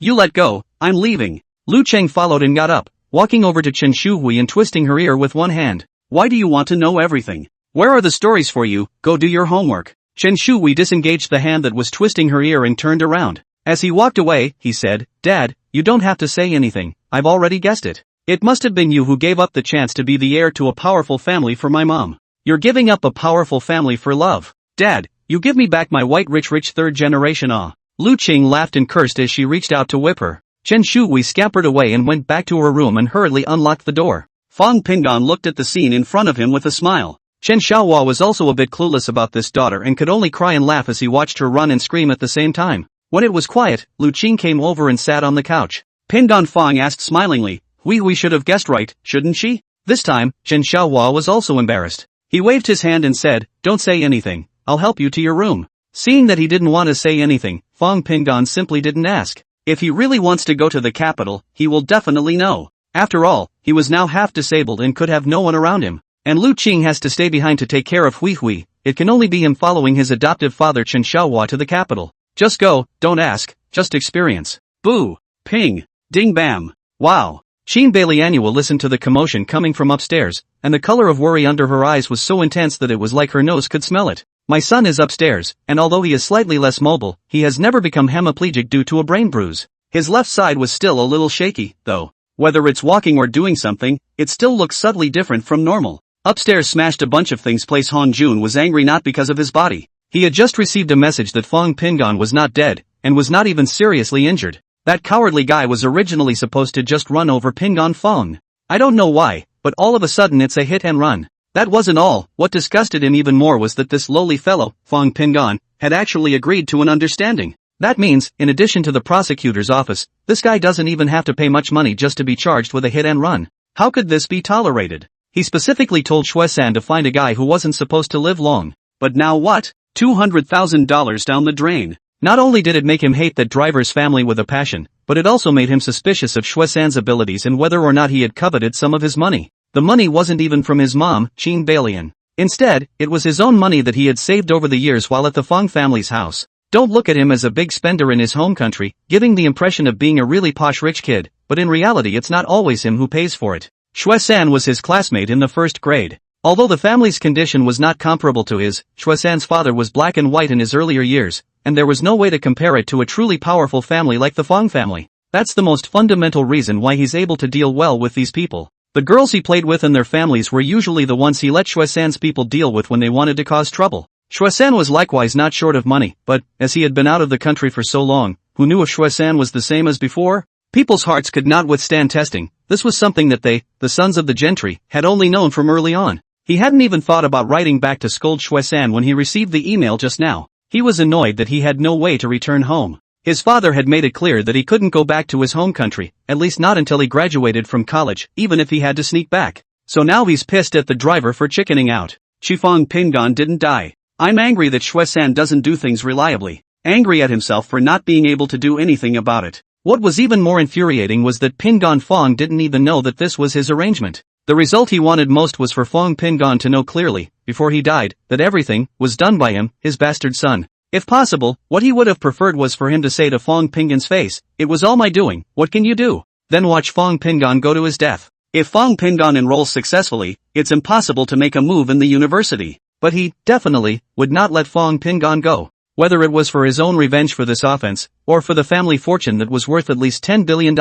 You let go, I'm leaving. Lu Qing followed and got up, walking over to Chen Shuhui and twisting her ear with one hand. Why do you want to know everything? Where are the stories for you? Go do your homework. Chen Shuhui disengaged the hand that was twisting her ear and turned around. As he walked away, he said, Dad, you don't have to say anything, I've already guessed it. It must have been you who gave up the chance to be the heir to a powerful family for my mom. You're giving up a powerful family for love. Dad, you give me back my white rich third generation Lu Qing laughed and cursed as she reached out to whip her. Chen Shuhui scampered away and went back to her room and hurriedly unlocked the door. Fang Pingan looked at the scene in front of him with a smile. Chen Xiaohua was also a bit clueless about this daughter and could only cry and laugh as he watched her run and scream at the same time. When it was quiet, Lu Qing came over and sat on the couch. Pingan Fang asked smilingly, we should have guessed right, shouldn't she? This time, Chen Xiaohua was also embarrassed. He waved his hand and said, don't say anything, I'll help you to your room. Seeing that he didn't want to say anything, Fang Pingan simply didn't ask. If he really wants to go to the capital, he will definitely know. After all, he was now half disabled and could have no one around him. And Lu Qing has to stay behind to take care of Hui Hui. It can only be him following his adoptive father Chen Xiaohua to the capital. Just go, don't ask, just experience. Boo! Ping! Ding bam! Wow! Qin Beilianua listened to the commotion coming from upstairs, and the color of worry under her eyes was so intense that it was like her nose could smell it. My son is upstairs, and although he is slightly less mobile, he has never become hemiplegic due to a brain bruise. His left side was still a little shaky, though. Whether it's walking or doing something, it still looks subtly different from normal. Upstairs smashed a bunch of things. Place Han Jun was angry not because of his body. He had just received a message that Fong Pingon was not dead, and was not even seriously injured. That cowardly guy was originally supposed to just run over Pingon Fong. I don't know why, but all of a sudden it's a hit and run. That wasn't all. What disgusted him even more was that this lowly fellow, Fong Pingon, had actually agreed to an understanding. That means, in addition to the prosecutor's office, this guy doesn't even have to pay much money just to be charged with a hit and run. How could this be tolerated? He specifically told Shue-san to find a guy who wasn't supposed to live long. But now what? $200,000 down the drain. Not only did it make him hate that driver's family with a passion, but it also made him suspicious of Shue-san's abilities and whether or not he had coveted some of his money. The money wasn't even from his mom, Qin Balian. Instead, it was his own money that he had saved over the years while at the Fong family's house. Don't look at him as a big spender in his home country, giving the impression of being a really posh rich kid, but in reality it's not always him who pays for it. Shue-san was his classmate in the first grade. Although the family's condition was not comparable to his, Shue-san's father was black and white in his earlier years, and there was no way to compare it to a truly powerful family like the Fong family. That's the most fundamental reason why he's able to deal well with these people. The girls he played with and their families were usually the ones he let Shue-san's people deal with when they wanted to cause trouble. Shue-san was likewise not short of money, but, as he had been out of the country for so long, who knew if Shue-san was the same as before? People's hearts could not withstand testing. This was something that they, the sons of the gentry, had only known from early on. He hadn't even thought about writing back to scold Shue-san when he received the email just now. He was annoyed that he had no way to return home. His father had made it clear that he couldn't go back to his home country, at least not until he graduated from college, even if he had to sneak back. So now he's pissed at the driver for chickening out. Fong Pingon didn't die. I'm angry that Shue-san doesn't do things reliably. Angry at himself for not being able to do anything about it. What was even more infuriating was that Pingon Fong didn't even know that this was his arrangement. The result he wanted most was for Fong Pingon to know clearly, before he died, that everything was done by him, his bastard son. If possible, what he would have preferred was for him to say to Fong Pingon's face, "It was all my doing, what can you do?" Then watch Fong Pingon go to his death. If Fong Pingon enrolls successfully, it's impossible to make a move in the university. But he, definitely, would not let Fong Pingon go. Whether it was for his own revenge for this offense, or for the family fortune that was worth at least $10 billion,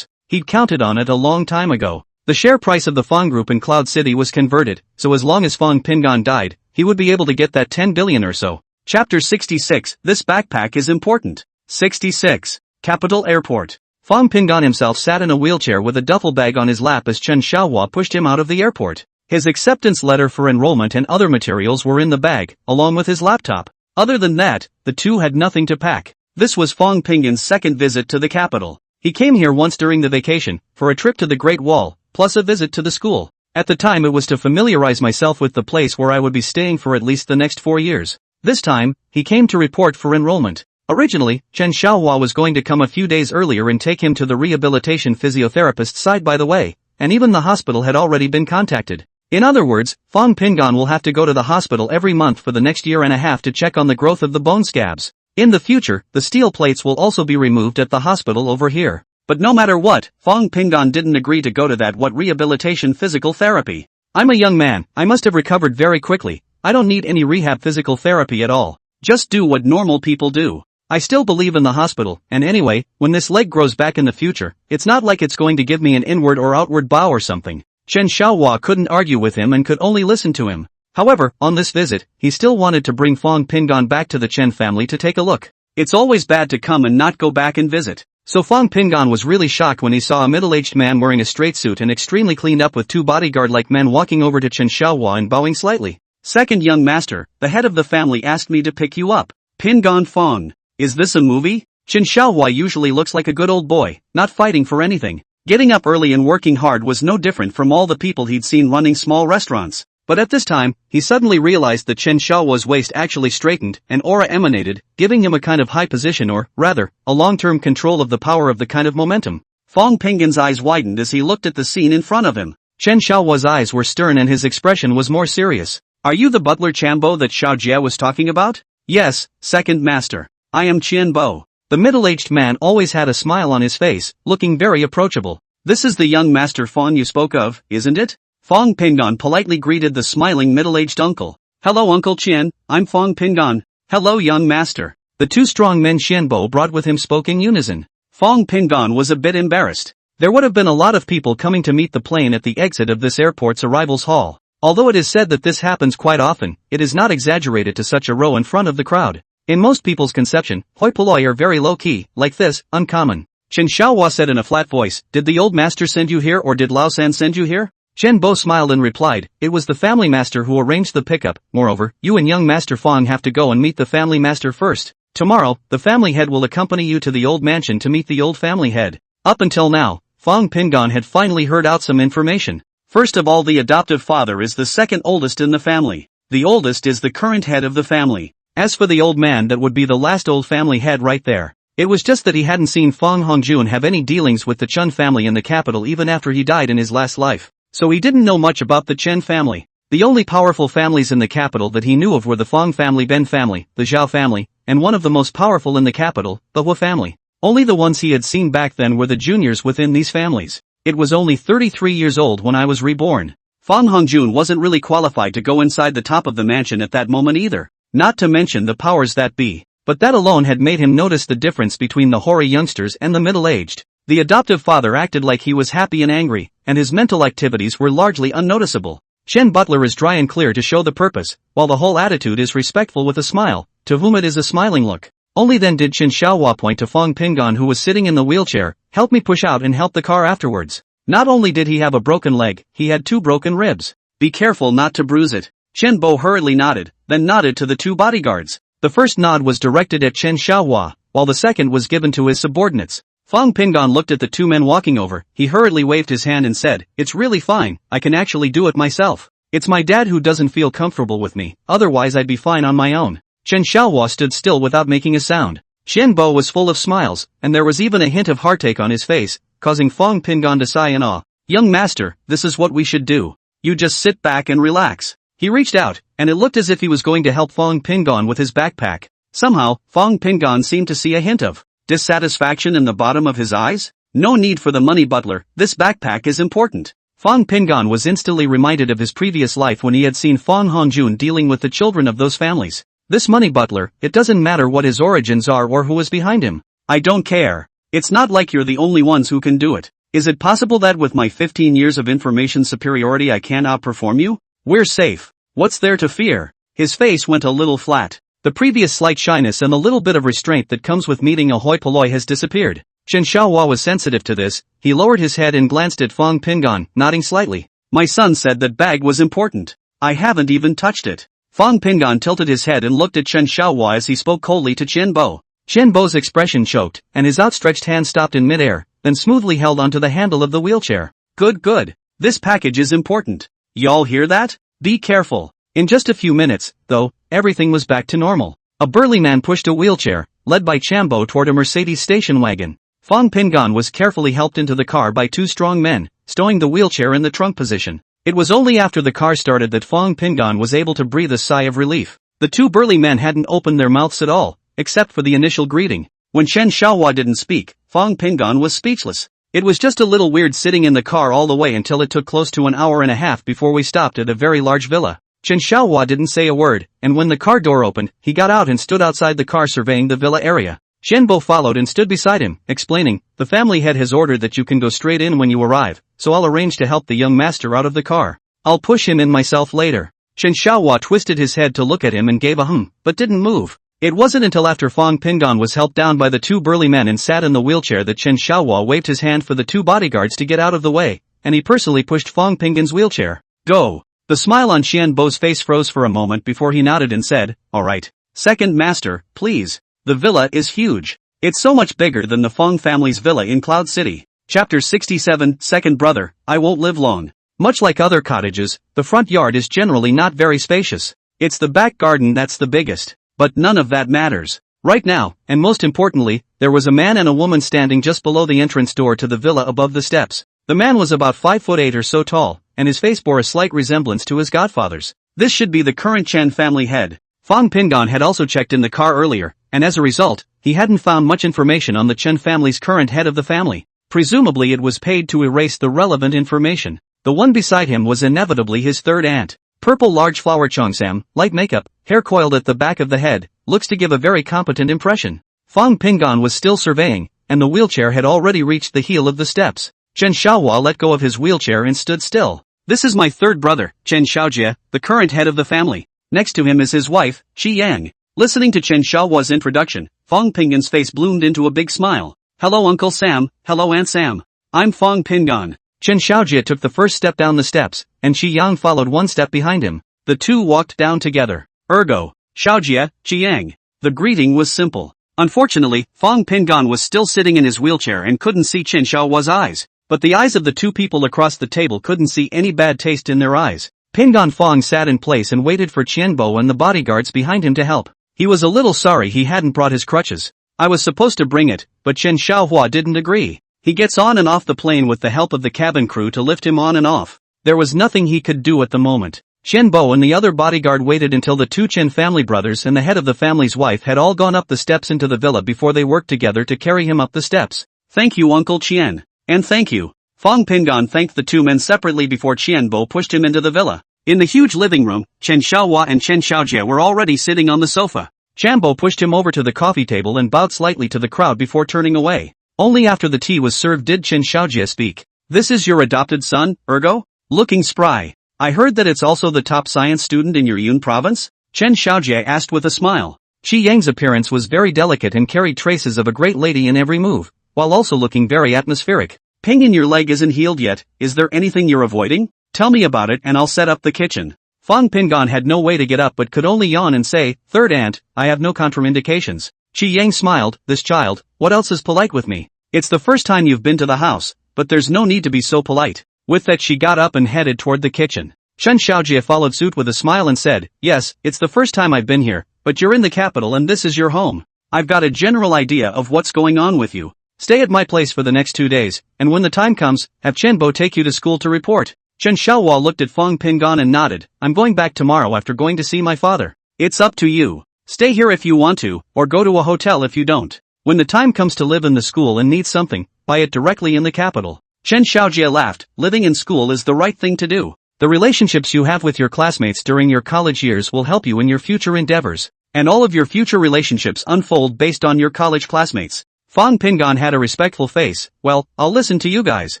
he'd counted on it a long time ago. The share price of the Fong Group in Cloud City was converted, so as long as Fong Pingon died, he would be able to get that 10 billion or so. Chapter 66, This backpack is important. 66. Capital Airport. Fong Pingon himself sat in a wheelchair with a duffel bag on his lap as Chen Xiaohua pushed him out of the airport. His acceptance letter for enrollment and other materials were in the bag, along with his laptop. Other than that, the two had nothing to pack. This was Fong Pingon's second visit to the capital. He came here once during the vacation, for a trip to the Great Wall, plus a visit to the school. At the time it was to familiarize myself with the place where I would be staying for at least the next 4 years. This time, he came to report for enrollment. Originally, Chen Xiaohua was going to come a few days earlier and take him to the rehabilitation physiotherapist side by the way, and even the hospital had already been contacted. In other words, Fong Pingon will have to go to the hospital every month for the next year and a half to check on the growth of the bone scabs. In the future, the steel plates will also be removed at the hospital over here. But no matter what, Fong Pingon didn't agree to go to that rehabilitation physical therapy. I'm a young man, I must have recovered very quickly, I don't need any rehab physical therapy at all. Just do what normal people do. I still believe in the hospital, and anyway, when this leg grows back in the future, it's not like it's going to give me an inward or outward bow or something. Chen Xiaohua couldn't argue with him and could only listen to him. However, on this visit, he still wanted to bring Fong Pingon back to the Chen family to take a look. It's always bad to come and not go back and visit. So Fong Pingon was really shocked when he saw a middle-aged man wearing a straight suit and extremely cleaned up with two bodyguard-like men walking over to Chen Xiaohua and bowing slightly. "Second young master, the head of the family asked me to pick you up. Pingon Fong. Is this a movie?" Chen Xiaohua usually looks like a good old boy, not fighting for anything. Getting up early and working hard was no different from all the people he'd seen running small restaurants. But at this time, he suddenly realized that Chen Xiaohua's waist actually straightened, and aura emanated, giving him a kind of high position or, rather, a long-term control of the power of the kind of momentum. Fong Pingon's eyes widened as he looked at the scene in front of him. Chen Xiaohua's eyes were stern and his expression was more serious. "Are you the butler Chambo that Xiao Jie was talking about?" "Yes, second master. I am Qian Bo." The middle-aged man always had a smile on his face, looking very approachable. "This is the young master Fong you spoke of, isn't it?" Fong Pingon politely greeted the smiling middle-aged uncle. "Hello Uncle Qian, I'm Fong Pingon." "Hello young master." The two strong men Qianbo brought with him spoke in unison. Fong Pingon was a bit embarrassed. There would have been a lot of people coming to meet the plane at the exit of this airport's arrivals hall. Although it is said that this happens quite often, it is not exaggerated to such a row in front of the crowd. In most people's conception, hoi polloi are very low-key, like this, uncommon. Chen Xiaohua said in a flat voice, "Did the old master send you here or did Lao San send you here?" Chen Bo smiled and replied, "It was the family master who arranged the pickup. Moreover, you and young Master Fong have to go and meet the family master first. Tomorrow, the family head will accompany you to the old mansion to meet the old family head." Up until now, Fong Pingon had finally heard out some information. First of all, the adoptive father is the second oldest in the family. The oldest is the current head of the family. As for the old man, that would be the last old family head right there. It was just that he hadn't seen Fong Hongjun have any dealings with the Chun family in the capital even after he died in his last life. So he didn't know much about the Chen family. The only powerful families in the capital that he knew of were the Fong family, Ben family, the Zhao family, and one of the most powerful in the capital, the Hua family. Only the ones he had seen back then were the juniors within these families. It was only 33 years old when I was reborn. Fong Hongjun wasn't really qualified to go inside the top of the mansion at that moment either. Not to mention the powers that be. But that alone had made him notice the difference between the hoary youngsters and the middle-aged. The adoptive father acted like he was happy and angry, and his mental activities were largely unnoticeable. Chen Butler is dry and clear to show the purpose, while the whole attitude is respectful with a smile, to whom it is a smiling look. Only then did Chen Xiaohua point to Fong Pingon, who was sitting in the wheelchair, "Help me push out and help the car afterwards." Not only did he have a broken leg, he had 2 broken ribs. "Be careful not to bruise it." Chen Bo hurriedly nodded, then nodded to the 2 bodyguards. The first nod was directed at Chen Xiaohua, while the second was given to his subordinates. Fong Pingon looked at the 2 men walking over. He hurriedly waved his hand and said, "It's really fine, I can actually do it myself. It's my dad who doesn't feel comfortable with me, otherwise I'd be fine on my own." Chen Xiaohua stood still without making a sound. Chen Bo was full of smiles, and there was even a hint of heartache on his face, causing Fong Pingon to sigh in awe. "Young master, this is what we should do. You just sit back and relax." He reached out, and it looked as if he was going to help Fong Pingon with his backpack. Somehow, Fong Pingon seemed to see a hint of dissatisfaction in the bottom of his eyes. "No need for the money, butler, this backpack is important." Fong Pingon was instantly reminded of his previous life when he had seen Fong Hongjun dealing with the children of those families. "This money, butler, it doesn't matter what his origins are or who is behind him. I don't care. It's not like you're the only ones who can do it. Is it possible that with my 15 years of information superiority I can outperform you? We're safe. What's there to fear?" His face went a little flat. The previous slight shyness and the little bit of restraint that comes with meeting a hoi polloi has disappeared. Chen Xiaohua was sensitive to this. He lowered his head and glanced at Fong Pingon, nodding slightly. "My son said that bag was important. I haven't even touched it." Fong Pingon tilted his head and looked at Chen Xiaohua as he spoke coldly to Chen Bo. Chen Bo's expression choked, and his outstretched hand stopped in midair, then smoothly held onto the handle of the wheelchair. Good. This package is important. Y'all hear that? Be careful." In just a few minutes, though, everything was back to normal. A burly man pushed a wheelchair, led by Chambo, toward a Mercedes station wagon. Fong Pingon was carefully helped into the car by 2 strong men, stowing the wheelchair in the trunk position. It was only after the car started that Fong Pingon was able to breathe a sigh of relief. The 2 burly men hadn't opened their mouths at all, except for the initial greeting. When Chen Xiaohua didn't speak, Fong Pingon was speechless. "It was just a little weird sitting in the car all the way until it took close to an hour and a half before we stopped at a very large villa." Chen Xiaohua didn't say a word, and when the car door opened, he got out and stood outside the car surveying the villa area. Chen Bo followed and stood beside him, explaining, "The family head has ordered that you can go straight in when you arrive, so I'll arrange to help the young master out of the car. I'll push him in myself later." Chen Xiaohua twisted his head to look at him and gave a but didn't move. It wasn't until after Fong Pingon was helped down by the 2 burly men and sat in the wheelchair that Chen Xiaohua waved his hand for the 2 bodyguards to get out of the way, and he personally pushed Fong Pingon's wheelchair. "Go." The smile on Xian Bo's face froze for a moment before he nodded and said, "All right. Second master, please." The villa is huge. It's so much bigger than the Fong family's villa in Cloud City. Chapter 67, Second Brother, I Won't Live Long. Much like other cottages, the front yard is generally not very spacious. It's the back garden that's the biggest. But none of that matters. Right now, and most importantly, there was a man and a woman standing just below the entrance door to the villa above the steps. The man was about 5'8" or so tall, and his face bore a slight resemblance to his godfather's. This should be the current Chen family head. Fong Pingon had also checked in the car earlier, and as a result, he hadn't found much information on the Chen family's current head of the family. Presumably it was paid to erase the relevant information. The one beside him was inevitably his third aunt. Purple large flower Cheongsam, light makeup, hair coiled at the back of the head, looks to give a very competent impression. Fong Pingon was still surveying, and the wheelchair had already reached the heel of the steps. Chen Xiaohua let go of his wheelchair and stood still. This is my third brother, Chen Xiaojie, the current head of the family. Next to him is his wife, Qi Yang. Listening to Chen Xiaohua's introduction, Fong Pingan's face bloomed into a big smile. Hello Uncle Sam, hello Aunt Sam. I'm Fong Pingan. Chen Xiaojie took the first step down the steps, and Qi Yang followed one step behind him. The two walked down together. Ergo, Xiaojie, Qi Yang. The greeting was simple. Unfortunately, Fong Pingan was still sitting in his wheelchair and couldn't see Chen Xiaohua's eyes. But the eyes of the two people across the table couldn't see any bad taste in their eyes. Pingan Fong sat in place and waited for Qianbo and the bodyguards behind him to help. He was a little sorry he hadn't brought his crutches. I was supposed to bring it, but Chen Xiaohua didn't agree. He gets on and off the plane with the help of the cabin crew to lift him on and off. There was nothing he could do at the moment. Qianbo and the other bodyguard waited until the two Chen family brothers and the head of the family's wife had all gone up the steps into the villa before they worked together to carry him up the steps. Thank you Uncle Qian. And thank you. Fong Pingan thanked the two men separately before Qianbo pushed him into the villa. In the huge living room, Chen Xiaohua and Chen Xiaojie were already sitting on the sofa. Qianbo pushed him over to the coffee table and bowed slightly to the crowd before turning away. Only after the tea was served did Chen Xiaojie speak. This is your adopted son, Ergo? Looking spry. I heard that it's also the top science student in your Yun province? Chen Xiaojie asked with a smile. Qi Yang's appearance was very delicate and carried traces of a great lady in every move, while also looking very atmospheric. Pingan, your leg isn't healed yet, is there anything you're avoiding? Tell me about it and I'll set up the kitchen. Fong Pingan had no way to get up but could only yawn and say, Third aunt, I have no contraindications. Qi Yang smiled, this child, what else is polite with me? It's the first time you've been to the house, but there's no need to be so polite. With that she got up and headed toward the kitchen. Chen Xiaojie followed suit with a smile and said, yes, it's the first time I've been here, but you're in the capital and this is your home. I've got a general idea of what's going on with you. Stay at my place for the next 2 days, and when the time comes, have Qianbo take you to school to report. Chen Xiaohua looked at Fong Pingan and nodded, I'm going back tomorrow after going to see my father. It's up to you. Stay here if you want to, or go to a hotel if you don't. When the time comes to live in the school and need something, buy it directly in the capital. Chen Xiaojie laughed, living in school is the right thing to do. The relationships you have with your classmates during your college years will help you in your future endeavors. And all of your future relationships unfold based on your college classmates. Fong Pingan had a respectful face, well, I'll listen to you guys.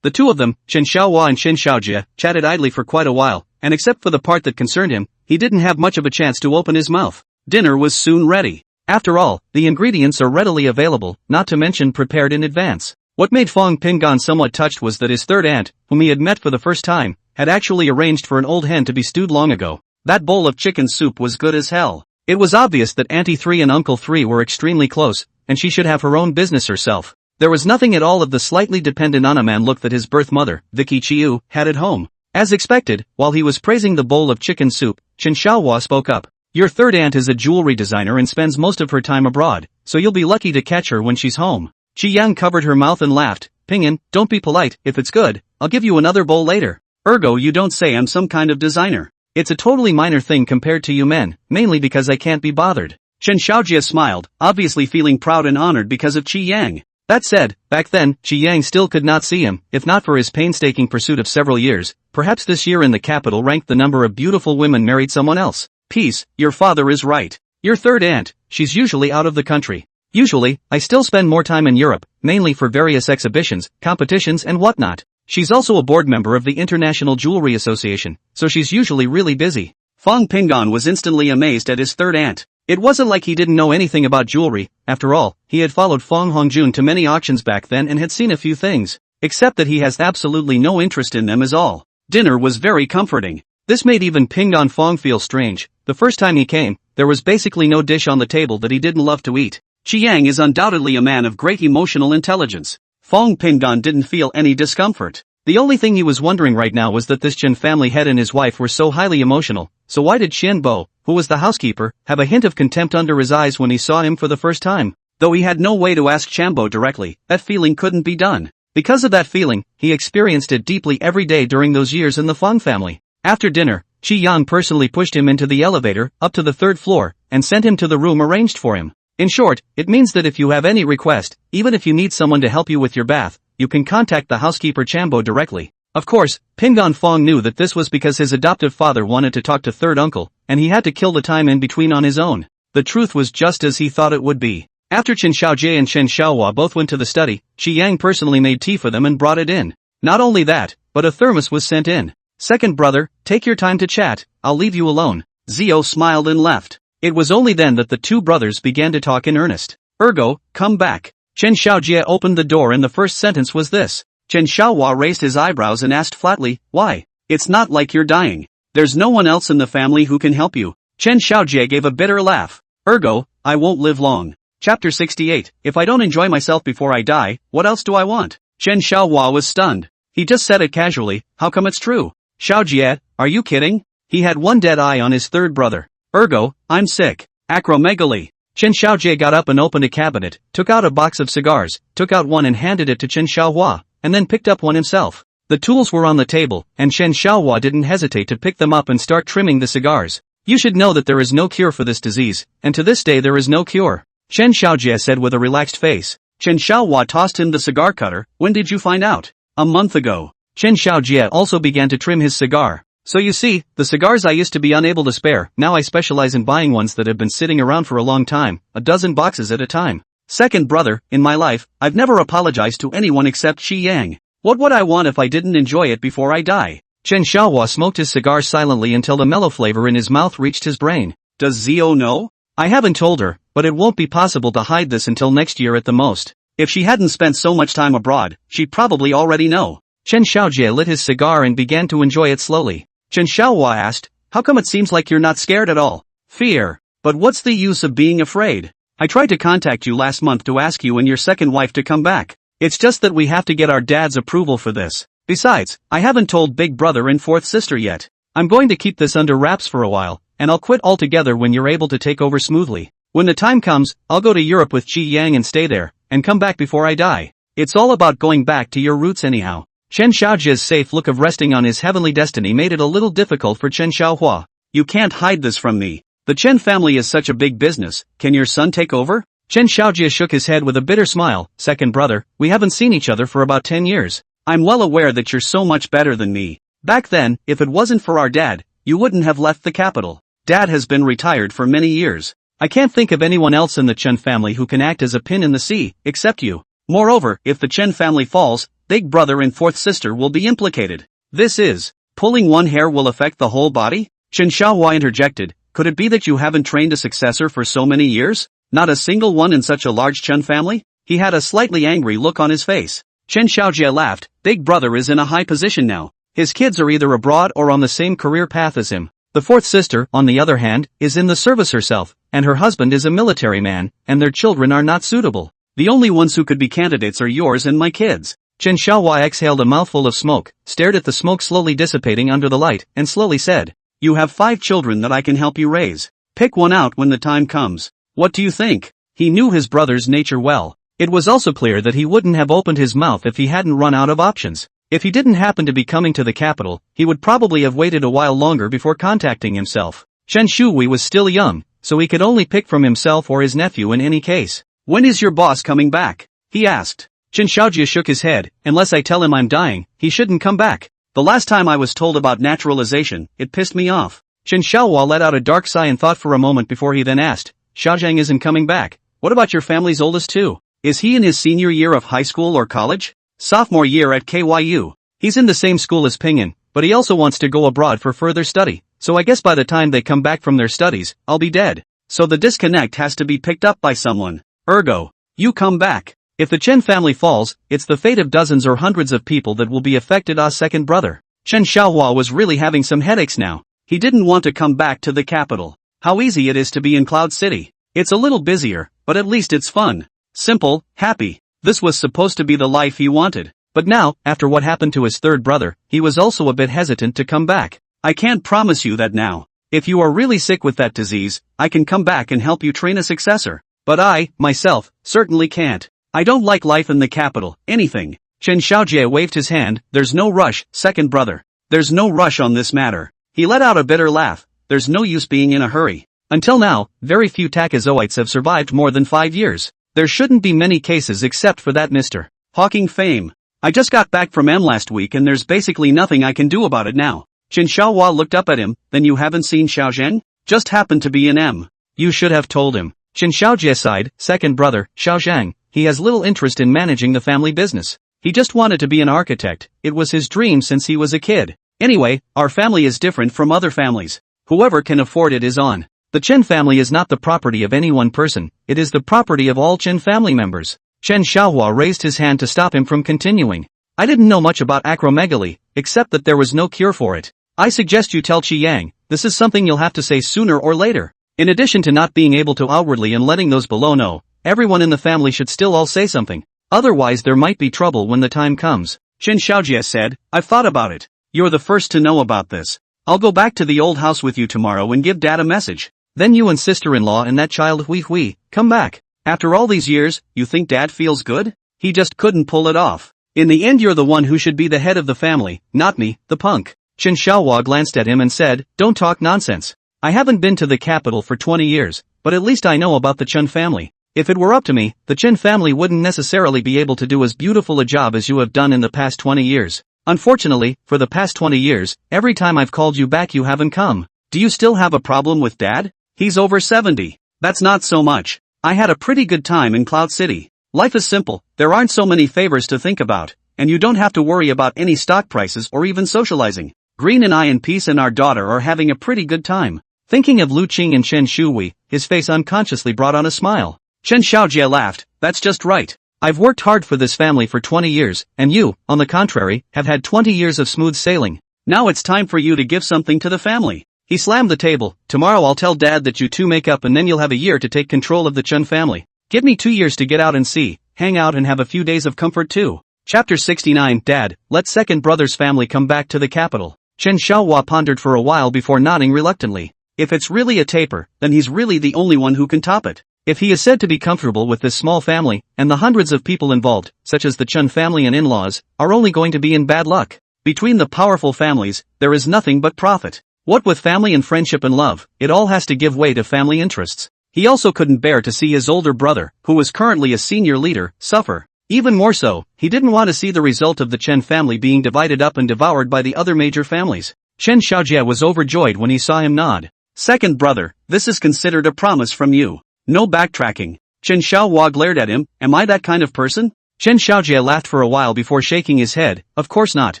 The two of them, Chen Xiaohua and Chen Xiaojie, chatted idly for quite a while, and except for the part that concerned him, he didn't have much of a chance to open his mouth. Dinner was soon ready. After all, the ingredients are readily available, not to mention prepared in advance. What made Fong Pingan somewhat touched was that his third aunt, whom he had met for the first time, had actually arranged for an old hen to be stewed long ago. That bowl of chicken soup was good as hell. It was obvious that Auntie 3 and Uncle 3 were extremely close, and she should have her own business herself. There was nothing at all of the slightly dependent on a man look that his birth mother, Vicky Chiu, had at home. As expected, while he was praising the bowl of chicken soup, Chen Xiaohua spoke up. Your third aunt is a jewelry designer and spends most of her time abroad, so you'll be lucky to catch her when she's home. Qi Yang covered her mouth and laughed. Pingan, don't be polite, if it's good, I'll give you another bowl later. Ergo, you don't say I'm some kind of designer. It's a totally minor thing compared to you men, mainly because I can't be bothered. Chen Xiaojie smiled, obviously feeling proud and honored because of Qi Yang. That said, back then, Qi Yang still could not see him, if not for his painstaking pursuit of several years. Perhaps this year in the capital ranked the number of beautiful women married someone else. Peace, your father is right. Your third aunt, she's usually out of the country. Usually, I still spend more time in Europe, mainly for various exhibitions, competitions and whatnot. She's also a board member of the International Jewelry Association, so she's usually really busy. Fong Pingan was instantly amazed at his third aunt. It wasn't like he didn't know anything about jewelry. After all, he had followed Fong Hongjun to many auctions back then and had seen a few things. Except that he has absolutely no interest in them is all. Dinner was very comforting. This made even Pingan Fong feel strange. The first time he came, there was basically no dish on the table that he didn't love to eat. Qi Yang is undoubtedly a man of great emotional intelligence. Fong Pingan didn't feel any discomfort. The only thing he was wondering right now was that this Chen family head and his wife were so highly emotional, so why did Qianbo, who was the housekeeper, have a hint of contempt under his eyes when he saw him for the first time? Though he had no way to ask Qianbo directly, that feeling couldn't be done. Because of that feeling, he experienced it deeply every day during those years in the Fong family. After dinner, Qi Yang personally pushed him into the elevator, up to the third floor, and sent him to the room arranged for him. In short, it means that if you have any request, even if you need someone to help you with your bath, you can contact the housekeeper Qianbo directly. Of course, Pingan Fong knew that this was because his adoptive father wanted to talk to third uncle, and he had to kill the time in between on his own. The truth was just as he thought it would be. After Chen Xiaojie and Chen Xiaohua both went to the study, Shi Yang personally made tea for them and brought it in. Not only that, but a thermos was sent in. Second brother, take your time to chat, I'll leave you alone. Zio smiled and left. It was only then that the two brothers began to talk in earnest. Ergo, come back. Chen Xiaojie opened the door and the first sentence was this. Chen Xiaohua raised his eyebrows and asked flatly, why? It's not like you're dying. There's no one else in the family who can help you. Chen Xiaojie gave a bitter laugh. Ergo, I won't live long. Chapter 68, if I don't enjoy myself before I die, what else do I want? Chen Xiaohua was stunned. He just said it casually, how come it's true? Xiaojie, are you kidding? He had one dead eye on his third brother. Ergo, I'm sick. Acromegaly. Chen Xiaojie got up and opened a cabinet, took out a box of cigars, took out one and handed it to Chen Xiaohua, and then picked up one himself. The tools were on the table, and Chen Xiaohua didn't hesitate to pick them up and start trimming the cigars. You should know that there is no cure for this disease, and to this day there is no cure. Chen Xiaojie said with a relaxed face. Chen Xiaohua tossed him the cigar cutter. When did you find out? A month ago. Chen Xiaojie also began to trim his cigar. So you see, the cigars I used to be unable to spare, now I specialize in buying ones that have been sitting around for a long time, a dozen boxes at a time. Second brother, in my life, I've never apologized to anyone except Shi Yang. What would I want if I didn't enjoy it before I die? Chen Xiaohua smoked his cigar silently until the mellow flavor in his mouth reached his brain. Does Zio know? I haven't told her, but it won't be possible to hide this until next year at the most. If she hadn't spent so much time abroad, she'd probably already know. Chen Xiaojie lit his cigar and began to enjoy it slowly. Chen Xiaohua asked, how come it seems like you're not scared at all? Fear. But what's the use of being afraid? I tried to contact you last month to ask you and your second wife to come back. It's just that we have to get our dad's approval for this. Besides, I haven't told big brother and fourth sister yet. I'm going to keep this under wraps for a while, and I'll quit altogether when you're able to take over smoothly. When the time comes, I'll go to Europe with Qi Yang and stay there, and come back before I die. It's all about going back to your roots anyhow. Chen Xiaojie's safe look of resting on his heavenly destiny made it a little difficult for Chen Xiaohua. You can't hide this from me. The Chen family is such a big business, can your son take over? Chen Xiaojie shook his head with a bitter smile. Second brother, we haven't seen each other for about 10 years. I'm well aware that you're so much better than me. Back then, if it wasn't for our dad, you wouldn't have left the capital. Dad has been retired for many years. I can't think of anyone else in the Chen family who can act as a pin in the sea, except you. Moreover, if the Chen family falls, big brother and fourth sister will be implicated. This is, pulling one hair will affect the whole body? Chen Xiaohua interjected, could it be that you haven't trained a successor for so many years? Not a single one in such a large Chen family? He had a slightly angry look on his face. Chen Xiaojie laughed, big brother is in a high position now. His kids are either abroad or on the same career path as him. The fourth sister, on the other hand, is in the service herself, and her husband is a military man, and their children are not suitable. The only ones who could be candidates are yours and my kids. Chen Xiaohua exhaled a mouthful of smoke, stared at the smoke slowly dissipating under the light, and slowly said, you have 5 children that I can help you raise. Pick one out when the time comes. What do you think? He knew his brother's nature well. It was also clear that he wouldn't have opened his mouth if he hadn't run out of options. If he didn't happen to be coming to the capital, he would probably have waited a while longer before contacting himself. Chen Shui was still young, so he could only pick from himself or his nephew in any case. When is your boss coming back? He asked. Chen Xiaojie shook his head, unless I tell him I'm dying, he shouldn't come back. The last time I was told about naturalization, it pissed me off. Chen Xiaohua let out a dark sigh and thought for a moment before he then asked, Xiaozhang isn't coming back. What about your family's oldest too? Is he in his senior year of high school or college? Sophomore year at KYU. He's in the same school as Pinyin, but he also wants to go abroad for further study, so I guess by the time they come back from their studies, I'll be dead. So the disconnect has to be picked up by someone. Ergo, you come back. If the Chen family falls, it's the fate of dozens or hundreds of people that will be affected. Second brother. Chen Xiaohua was really having some headaches now. He didn't want to come back to the capital. How easy it is to be in Cloud City. It's a little busier, but at least it's fun. Simple, happy. This was supposed to be the life he wanted. But now, after what happened to his third brother, he was also a bit hesitant to come back. I can't promise you that now. If you are really sick with that disease, I can come back and help you train a successor. But I, myself, certainly can't. I don't like life in the capital, anything. Chen Xiaojie waved his hand, there's no rush, second brother. There's no rush on this matter. He let out a bitter laugh, there's no use being in a hurry. Until now, very few Takazoites have survived more than 5 years. There shouldn't be many cases except for that Mr. Hawking fame. I just got back from M last week and there's basically nothing I can do about it now. Chen Xiaohua looked up at him, then you haven't seen Xiaozheng? Just happened to be in M. You should have told him. Chen Xiaojie sighed. Second brother, Xiao Zhang, he has little interest in managing the family business. He just wanted to be an architect. It was his dream since he was a kid. Anyway, our family is different from other families. Whoever can afford it is on. The Chen family is not the property of any one person, it is the property of all Chen family members. Chen Xiaohua raised his hand to stop him from continuing. I didn't know much about acromegaly, except that there was no cure for it. I suggest you tell Qi Yang, this is something you'll have to say sooner or later. In addition to not being able to outwardly and letting those below know, everyone in the family should still all say something. Otherwise there might be trouble when the time comes. Chen Xiaojie said, I've thought about it. You're the first to know about this. I'll go back to the old house with you tomorrow and give Dad a message. Then you and sister-in-law and that child Hui come back. After all these years, you think Dad feels good? He just couldn't pull it off. In the end you're the one who should be the head of the family, not me, the punk. Chen Xiaohua glanced at him and said, don't talk nonsense. I haven't been to the capital for 20 years, but at least I know about the Chen family. If it were up to me, the Chen family wouldn't necessarily be able to do as beautiful a job as you have done in the past 20 years. Unfortunately, for the past 20 years, every time I've called you back you haven't come. Do you still have a problem with Dad? He's over 70. That's not so much. I had a pretty good time in Cloud City. Life is simple, there aren't so many favors to think about, and you don't have to worry about any stock prices or even socializing. Green and I and Peace and our daughter are having a pretty good time. Thinking of Lu Qing and Chen Shuwei, his face unconsciously brought on a smile. Chen Xiaojie laughed, that's just right. I've worked hard for this family for 20 years, and you, on the contrary, have had 20 years of smooth sailing. Now it's time for you to give something to the family. He slammed the table. Tomorrow I'll tell Dad that you two make up and then you'll have a year to take control of the Chen family. Give me 2 years to get out and see, hang out and have a few days of comfort too. Chapter 69. Dad, let second brother's family come back to the capital. Chen Xiaohua pondered for a while before nodding reluctantly. If it's really a taper, then he's really the only one who can top it. If he is said to be comfortable with this small family, and the hundreds of people involved, such as the Chen family and in-laws, are only going to be in bad luck. Between the powerful families, there is nothing but profit. What with family and friendship and love, it all has to give way to family interests. He also couldn't bear to see his older brother, who was currently a senior leader, suffer. Even more so, he didn't want to see the result of the Chen family being divided up and devoured by the other major families. Chen Xiaojie was overjoyed when he saw him nod. Second brother, this is considered a promise from you. No backtracking. Chen Xiaohua glared at him, am I that kind of person? Chen Xiaojie laughed for a while before shaking his head, of course not.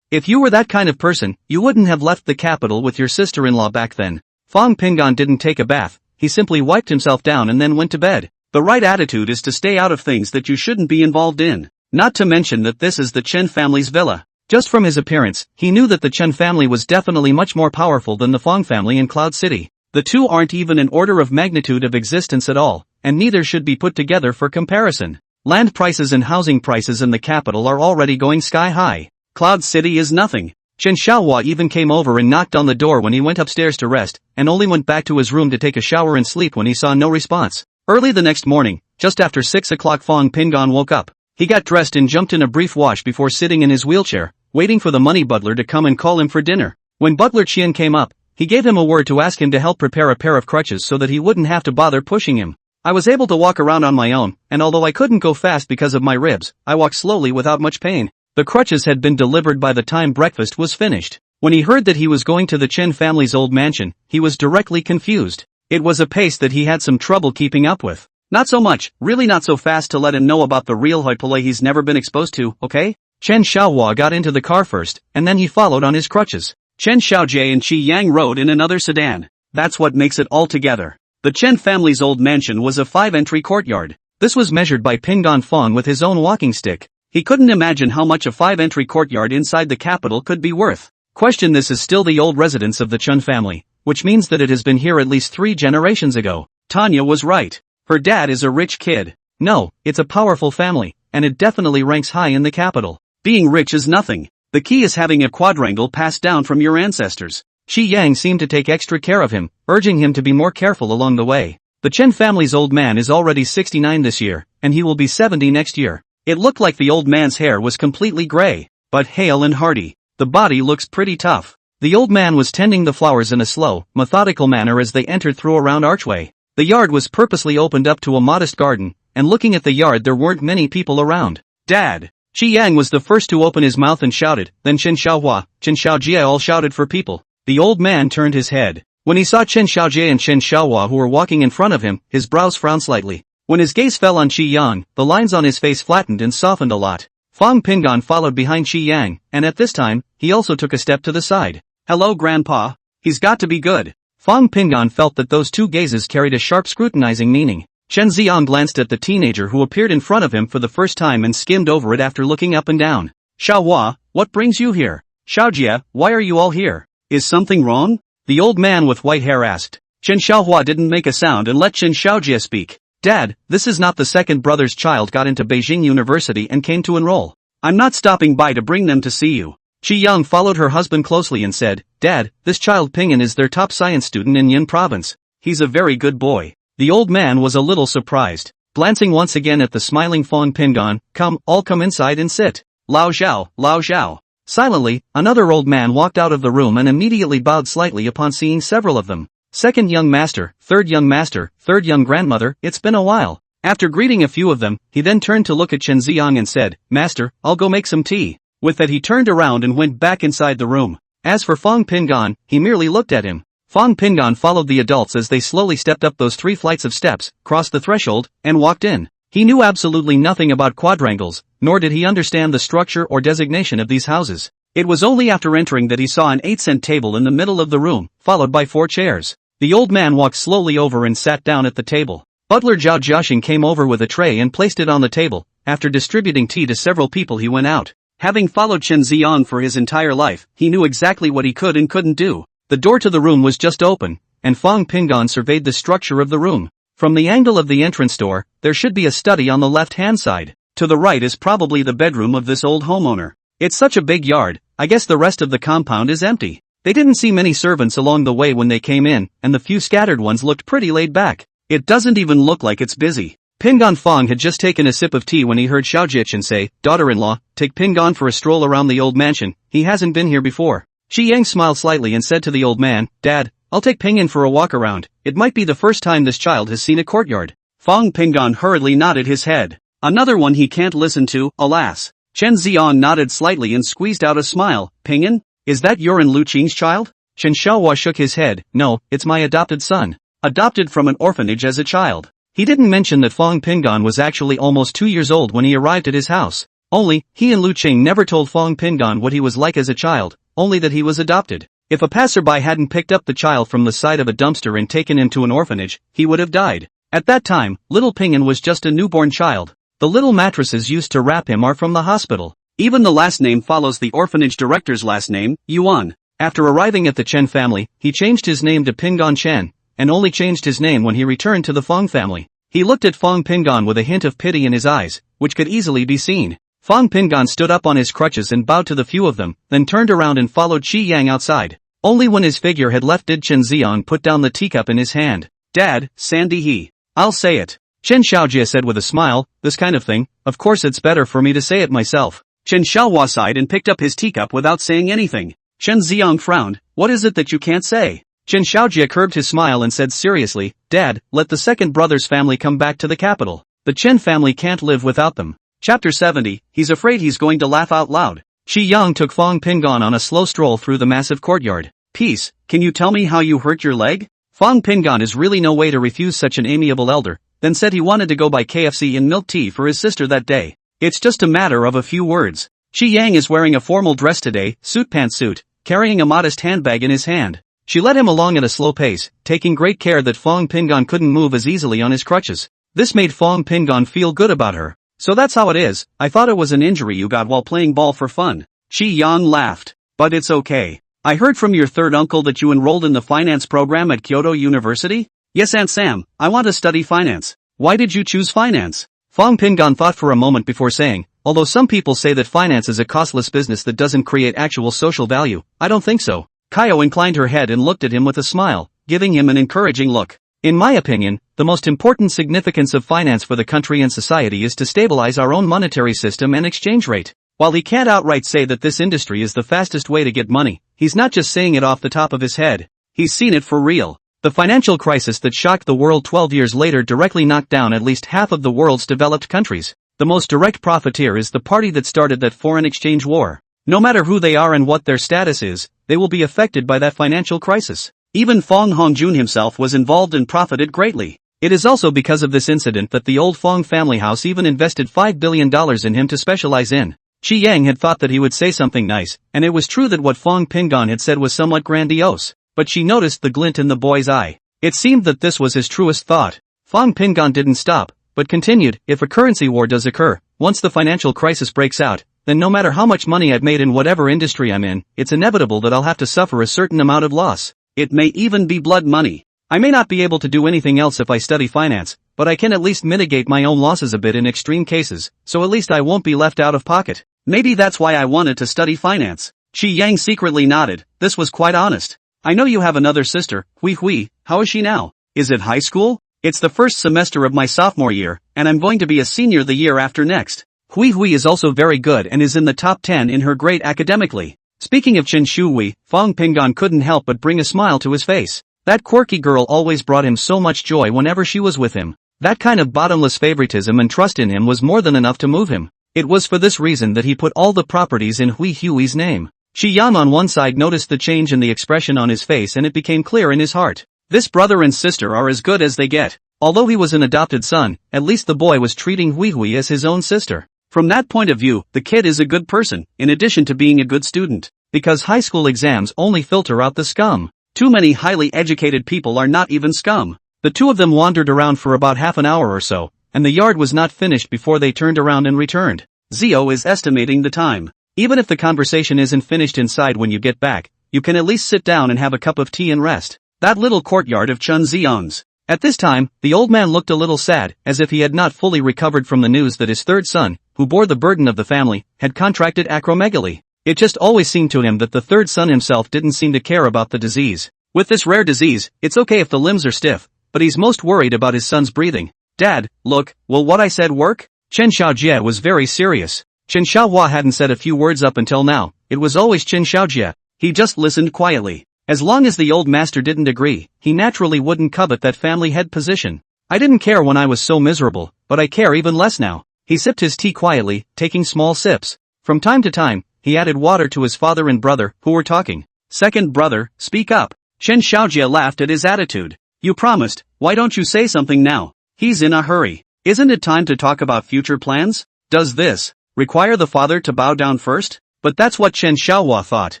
If you were that kind of person, you wouldn't have left the capital with your sister-in-law back then. Fang Pingan didn't take a bath, he simply wiped himself down and then went to bed. The right attitude is to stay out of things that you shouldn't be involved in. Not to mention that this is the Chen family's villa. Just from his appearance, he knew that the Chen family was definitely much more powerful than the Fang family in Cloud City. The two aren't even an order of magnitude of existence at all, and neither should be put together for comparison. Land prices and housing prices in the capital are already going sky high. Cloud City is nothing. Chen Xiaohua even came over and knocked on the door when he went upstairs to rest, and only went back to his room to take a shower and sleep when he saw no response. Early the next morning, just after 6 o'clock, Fang Pingan woke up. He got dressed and jumped in a brief wash before sitting in his wheelchair, waiting for the money butler to come and call him for dinner. When Butler Qian came up, he gave him a word to ask him to help prepare a pair of crutches so that he wouldn't have to bother pushing him. I was able to walk around on my own, and although I couldn't go fast because of my ribs, I walked slowly without much pain. The crutches had been delivered by the time breakfast was finished. When he heard that he was going to the Chen family's old mansion, he was directly confused. It was a pace that he had some trouble keeping up with. Not so much, really not so fast to let him know about the real hoi polloi he's never been exposed to, okay? Chen Xiaohua got into the car first, and then he followed on his crutches. Chen Xiaojie and Qi Yang rode in another sedan. That's what makes it all together. The Chen family's old mansion was a 5-entry courtyard. This was measured by Pingan Fang with his own walking stick. He couldn't imagine how much a 5-entry courtyard inside the capital could be worth. This is still the old residence of the Chen family, which means that it has been here at least 3 generations ago. Tanya was right. Her dad is a rich kid. No, it's a powerful family, and it definitely ranks high in the capital. Being rich is nothing. The key is having a quadrangle passed down from your ancestors. Qi Yang seemed to take extra care of him, urging him to be more careful along the way. The Chen family's old man is already 69 this year, and he will be 70 next year. It looked like the old man's hair was completely gray, but hale and hearty. The body looks pretty tough. The old man was tending the flowers in a slow, methodical manner as they entered through a round archway. The yard was purposely opened up to a modest garden, and looking at the yard there weren't many people around. Dad! Qi Yang was the first to open his mouth and shouted, then Chen Xiaohua, Chen Xiaojie all shouted for people. The old man turned his head. When he saw Chen Xiaojie and Chen Xiaohua who were walking in front of him, his brows frowned slightly. When his gaze fell on Qi Yang, the lines on his face flattened and softened a lot. Fang Pinggan followed behind Qi Yang, and at this time, he also took a step to the side. Hello Grandpa. He's got to be good. Fang Pinggan felt that those two gazes carried a sharp scrutinizing meaning. Chen Xiang glanced at the teenager who appeared in front of him for the first time and skimmed over it after looking up and down. Xiaohua, what brings you here? Xiaojie, why are you all here? Is something wrong? The old man with white hair asked. Chen Xiaohua didn't make a sound and let Chen Xiaojie speak. Dad, this is not the second brother's child got into Beijing University and came to enroll. I'm not stopping by to bring them to see you. Qi Yang followed her husband closely and said, Dad, this child Pingyan is their top science student in Yin province. He's a very good boy. The old man was a little surprised. Glancing once again at the smiling Fang Pinggan, all come inside and sit. Lao Zhao, Lao Zhao. Silently, another old man walked out of the room and immediately bowed slightly upon seeing several of them. Second young master, third young grandmother, it's been a while. After greeting a few of them, he then turned to look at Chen Xiang and said, Master, I'll go make some tea. With that he turned around and went back inside the room. As for Fang Pinggan, he merely looked at him. Fang Pinggan followed the adults as they slowly stepped up those 3 flights of steps, crossed the threshold, and walked in. He knew absolutely nothing about quadrangles, nor did he understand the structure or designation of these houses. It was only after entering that he saw an 8-cent table in the middle of the room, followed by 4 chairs. The old man walked slowly over and sat down at the table. Butler Zhao Jiaxing came over with a tray and placed it on the table. After distributing tea to several people he went out. Having followed Chen Xiang for his entire life, he knew exactly what he could and couldn't do. The door to the room was just open, and Fang Pinggan surveyed the structure of the room. From the angle of the entrance door, there should be a study on the left-hand side. To the right is probably the bedroom of this old homeowner. It's such a big yard, I guess the rest of the compound is empty. They didn't see many servants along the way when they came in, and the few scattered ones looked pretty laid back. It doesn't even look like it's busy. Pinggan Fang had just taken a sip of tea when he heard Xiaojie say, Daughter-in-law, take Pinggan for a stroll around the old mansion, he hasn't been here before. Qi Yang smiled slightly and said to the old man, Dad, I'll take Pingyan for a walk around, it might be the first time this child has seen a courtyard. Fang Pinggan hurriedly nodded his head. Another one he can't listen to, alas. Chen Xiang nodded slightly and squeezed out a smile. Pingyan? Is that your and Lu Qing's child? Chen Xiaohua shook his head. No, it's my adopted son. Adopted from an orphanage as a child. He didn't mention that Fang Pinggan was actually almost 2 years old when he arrived at his house. Only, he and Lu Qing never told Fang Pinggan what he was like as a child, only that he was adopted. If a passerby hadn't picked up the child from the side of a dumpster and taken him to an orphanage, he would have died. At that time, little Pingyan was just a newborn child. The little mattresses used to wrap him are from the hospital. Even the last name follows the orphanage director's last name, Yuan. After arriving at the Chen family, he changed his name to Pinggan Chen, and only changed his name when he returned to the Fang family. He looked at Fang Pinggan with a hint of pity in his eyes, which could easily be seen. Fang Pinggan stood up on his crutches and bowed to the few of them, then turned around and followed Qi Yang outside. Only when his figure had left did Chen Xiang put down the teacup in his hand. Dad, Sandy he. I'll say it. Chen Xiaojie said with a smile, this kind of thing, of course it's better for me to say it myself. Chen Xiaohua sighed and picked up his teacup without saying anything. Chen Xiang frowned, what is it that you can't say? Chen Xiaojie curbed his smile and said seriously, Dad, let the second brother's family come back to the capital. The Chen family can't live without them. Chapter 70, he's afraid he's going to laugh out loud. Qi Yang took Fang Pinggan on a slow stroll through the massive courtyard. Peace, can you tell me how you hurt your leg? Fang Pinggan is really no way to refuse such an amiable elder, then said he wanted to go buy KFC and milk tea for his sister that day. It's just a matter of a few words. Qi Yang is wearing a formal dress today, suit pantsuit, carrying a modest handbag in his hand. She led him along at a slow pace, taking great care that Fang Pinggan couldn't move as easily on his crutches. This made Fang Pinggan feel good about her. So that's how it is, I thought it was an injury you got while playing ball for fun. Qi Yang laughed. But it's okay. I heard from your third uncle that you enrolled in the finance program at Kyoto University? Yes Aunt Sam, I want to study finance. Why did you choose finance? Fang Pinggan thought for a moment before saying, although some people say that finance is a costless business that doesn't create actual social value, I don't think so. Kaio inclined her head and looked at him with a smile, giving him an encouraging look. In my opinion, the most important significance of finance for the country and society is to stabilize our own monetary system and exchange rate. While he can't outright say that this industry is the fastest way to get money, he's not just saying it off the top of his head. He's seen it for real. The financial crisis that shocked the world 12 years later directly knocked down at least half of the world's developed countries. The most direct profiteer is the party that started that foreign exchange war. No matter who they are and what their status is, they will be affected by that financial crisis. Even Fong Hongjun himself was involved and profited greatly. It is also because of this incident that the old Fong family house even invested $5 billion in him to specialize in. Qi Yang had thought that he would say something nice, and it was true that what Fong Pingon had said was somewhat grandiose, but she noticed the glint in the boy's eye. It seemed that this was his truest thought. Fong Pingon didn't stop, but continued, if a currency war does occur, once the financial crisis breaks out, then no matter how much money I've made in whatever industry I'm in, it's inevitable that I'll have to suffer a certain amount of loss. It may even be blood money. I may not be able to do anything else if I study finance, but I can at least mitigate my own losses a bit in extreme cases, so at least I won't be left out of pocket. Maybe that's why I wanted to study finance. Qi Yang secretly nodded. This was quite honest. I know you have another sister, Hui. How is she now? Is it high school? It's the first semester of my sophomore year, and I'm going to be a senior the year after next. Hui is also very good and is in the top 10 in her grade academically. Speaking of Chen Shui, Fong Pingon couldn't help but bring a smile to his face. That quirky girl always brought him so much joy whenever she was with him. That kind of bottomless favoritism and trust in him was more than enough to move him. It was for this reason that he put all the properties in Hui's name. Qi Yang on one side noticed the change in the expression on his face and it became clear in his heart. This brother and sister are as good as they get. Although he was an adopted son, at least the boy was treating Hui as his own sister. From that point of view, the kid is a good person, in addition to being a good student. Because high school exams only filter out the scum. Too many highly educated people are not even scum. The two of them wandered around for about half an hour or so, and the yard was not finished before they turned around and returned. Zio is estimating the time. Even if the conversation isn't finished inside when you get back, you can at least sit down and have a cup of tea and rest. That little courtyard of Chun Zion's. At this time, the old man looked a little sad, as if he had not fully recovered from the news that his third son, who bore the burden of the family, had contracted acromegaly. It just always seemed to him that the third son himself didn't seem to care about the disease. With this rare disease, it's okay if the limbs are stiff, but he's most worried about his son's breathing. Dad, look, will what I said work? Chen Xiaojie was very serious. Chen Xiaohua hadn't said a few words up until now, it was always Chen Xiaojie. He just listened quietly. As long as the old master didn't agree, he naturally wouldn't covet that family head position. I didn't care when I was so miserable, but I care even less now. He sipped his tea quietly, taking small sips. From time to time, he added water to his father and brother, who were talking. Second brother, speak up. Chen Xiaojie laughed at his attitude. You promised, why don't you say something now? He's in a hurry. Isn't it time to talk about future plans? Does this require the father to bow down first? But that's what Chen Xiaohua thought.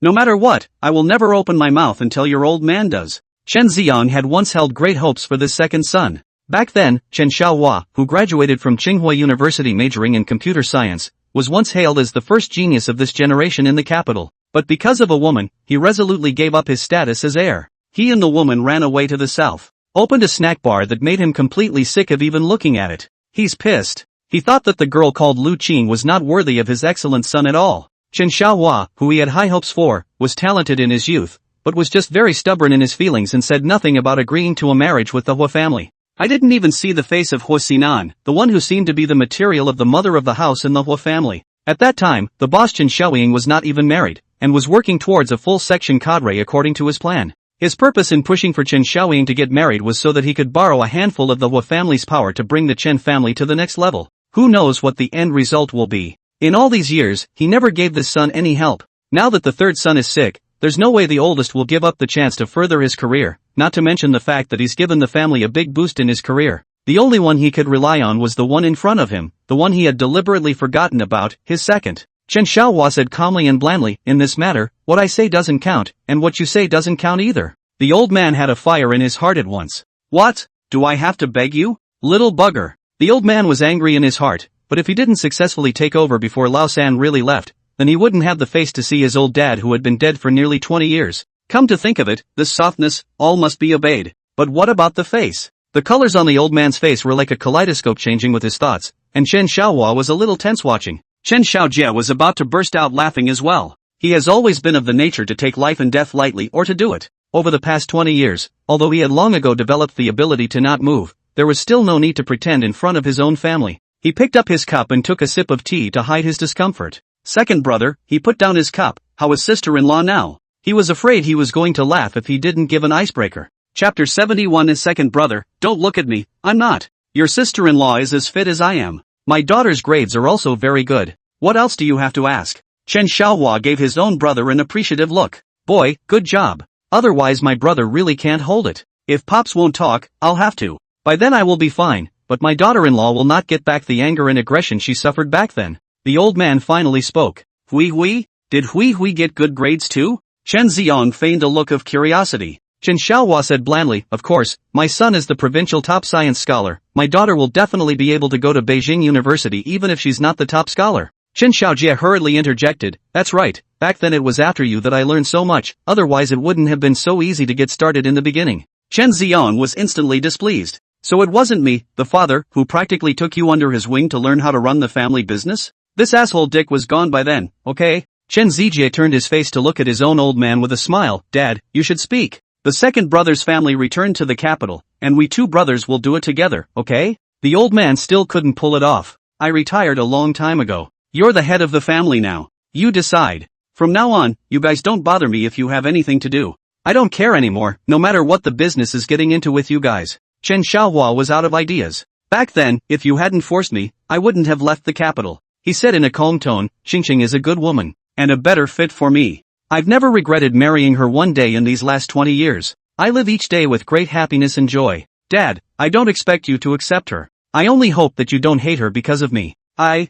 No matter what, I will never open my mouth until your old man does. Chen Ziong had once held great hopes for this second son. Back then, Chen Xiaohua, who graduated from Tsinghua University majoring in computer science, was once hailed as the first genius of this generation in the capital. But because of a woman, he resolutely gave up his status as heir. He and the woman ran away to the south, opened a snack bar that made him completely sick of even looking at it. He's pissed. He thought that the girl called Lu Qing was not worthy of his excellent son at all. Chen Xiaohua, who he had high hopes for, was talented in his youth, but was just very stubborn in his feelings and said nothing about agreeing to a marriage with the Hua family. I didn't even see the face of Hua Xinan, the one who seemed to be the material of the mother of the house in the Hua family. At that time, the boss Chen Xiaoying was not even married, and was working towards a full section cadre according to his plan. His purpose in pushing for Chen Xiaoying to get married was so that he could borrow a handful of the Hua family's power to bring the Chen family to the next level. Who knows what the end result will be? In all these years, he never gave this son any help. Now that the third son is sick, there's no way the oldest will give up the chance to further his career, not to mention the fact that he's given the family a big boost in his career. The only one he could rely on was the one in front of him, the one he had deliberately forgotten about, his second. Chen Xiaohua said calmly and blandly, in this matter, what I say doesn't count, and what you say doesn't count either. The old man had a fire in his heart at once. What? Do I have to beg you? Little bugger. The old man was angry in his heart, but if he didn't successfully take over before Lao San really left, then he wouldn't have the face to see his old dad who had been dead for nearly 20 years. Come to think of it, this softness, all must be obeyed. But what about the face? The colors on the old man's face were like a kaleidoscope changing with his thoughts, and Chen Xiaohua was a little tense watching. Chen Xiaojie was about to burst out laughing as well. He has always been of the nature to take life and death lightly or to do it. Over the past 20 years, although he had long ago developed the ability to not move, there was still no need to pretend in front of his own family. He picked up his cup and took a sip of tea to hide his discomfort. Second brother, he put down his cup. How is sister-in-law now? He was afraid he was going to laugh if he didn't give an icebreaker. Chapter 71 is second brother, don't look at me, I'm not. Your sister-in-law is as fit as I am. My daughter's grades are also very good. What else do you have to ask? Chen Xiaohua gave his own brother an appreciative look. Boy, good job. Otherwise my brother really can't hold it. If Pops won't talk, I'll have to. By then I will be fine, but my daughter-in-law will not get back the anger and aggression she suffered back then. The old man finally spoke. Hui? Did Hui get good grades too? Chen Ziong feigned a look of curiosity. Chen Xiaohua said blandly, of course, my son is the provincial top science scholar, my daughter will definitely be able to go to Beijing University even if she's not the top scholar. Chen Xiaojie hurriedly interjected, that's right, back then it was after you that I learned so much, otherwise it wouldn't have been so easy to get started in the beginning. Chen Ziong was instantly displeased. So it wasn't me, the father, who practically took you under his wing to learn how to run the family business? This asshole Dick was gone by then, okay? Chen Zijie turned his face to look at his own old man with a smile. Dad, you should speak. The second brother's family returned to the capital, and we two brothers will do it together, okay? The old man still couldn't pull it off. I retired a long time ago. You're the head of the family now. You decide. From now on, you guys don't bother me if you have anything to do. I don't care anymore, no matter what the business is getting into with you guys. Chen Xiaohua was out of ideas. Back then, if you hadn't forced me, I wouldn't have left the capital. He said in a calm tone, Xingxing is a good woman. And a better fit for me. I've never regretted marrying her one day in these last 20 years. I live each day with great happiness and joy. Dad, I don't expect you to accept her. I only hope that you don't hate her because of me. I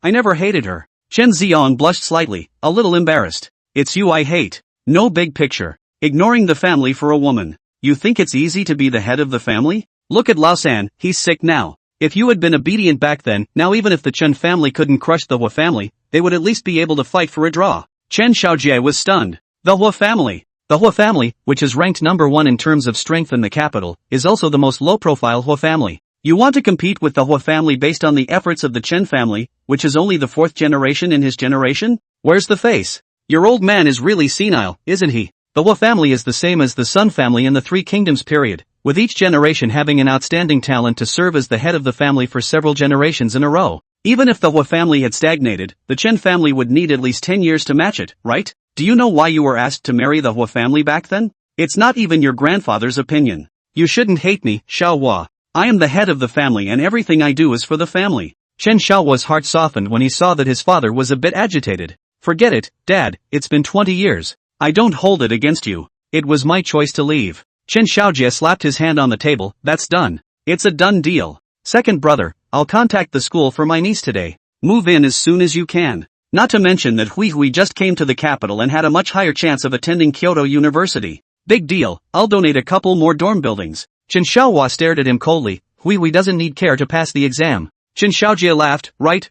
never hated her. Chen Ziong blushed slightly, a little embarrassed. It's you I hate. No big picture. Ignoring the family for a woman. You think it's easy to be the head of the family? Look at Lao San, he's sick now. If you had been obedient back then, now even if the Chen family couldn't crush the Hua family, they would at least be able to fight for a draw. Chen Xiaojie was stunned. The Hua family. The Hua family, which is ranked number 1 in terms of strength in the capital, is also the most low-profile Hua family. You want to compete with the Hua family based on the efforts of the Chen family, which is only the 4th generation in his generation? Where's the face? Your old man is really senile, isn't he? The Hua family is the same as the Sun family in the Three Kingdoms period, with each generation having an outstanding talent to serve as the head of the family for several generations in a row. Even if the Hua family had stagnated, the Chen family would need at least 10 years to match it, right? Do you know why you were asked to marry the Hua family back then? It's not even your grandfather's opinion. You shouldn't hate me, Xiaohua. I am the head of the family and everything I do is for the family. Chen Xiaohua's heart softened when he saw that his father was a bit agitated. Forget it, Dad, it's been 20 years. I don't hold it against you. It was my choice to leave. Chen Xiaojie slapped his hand on the table. That's done. It's a done deal. Second brother, I'll contact the school for my niece today. Move in as soon as you can. Not to mention that Hui just came to the capital and had a much higher chance of attending Kyoto University. Big deal, I'll donate a couple more dorm buildings. Chen Xiaohua stared at him coldly. Hui doesn't need care to pass the exam. Chen Xiaojie laughed. Right.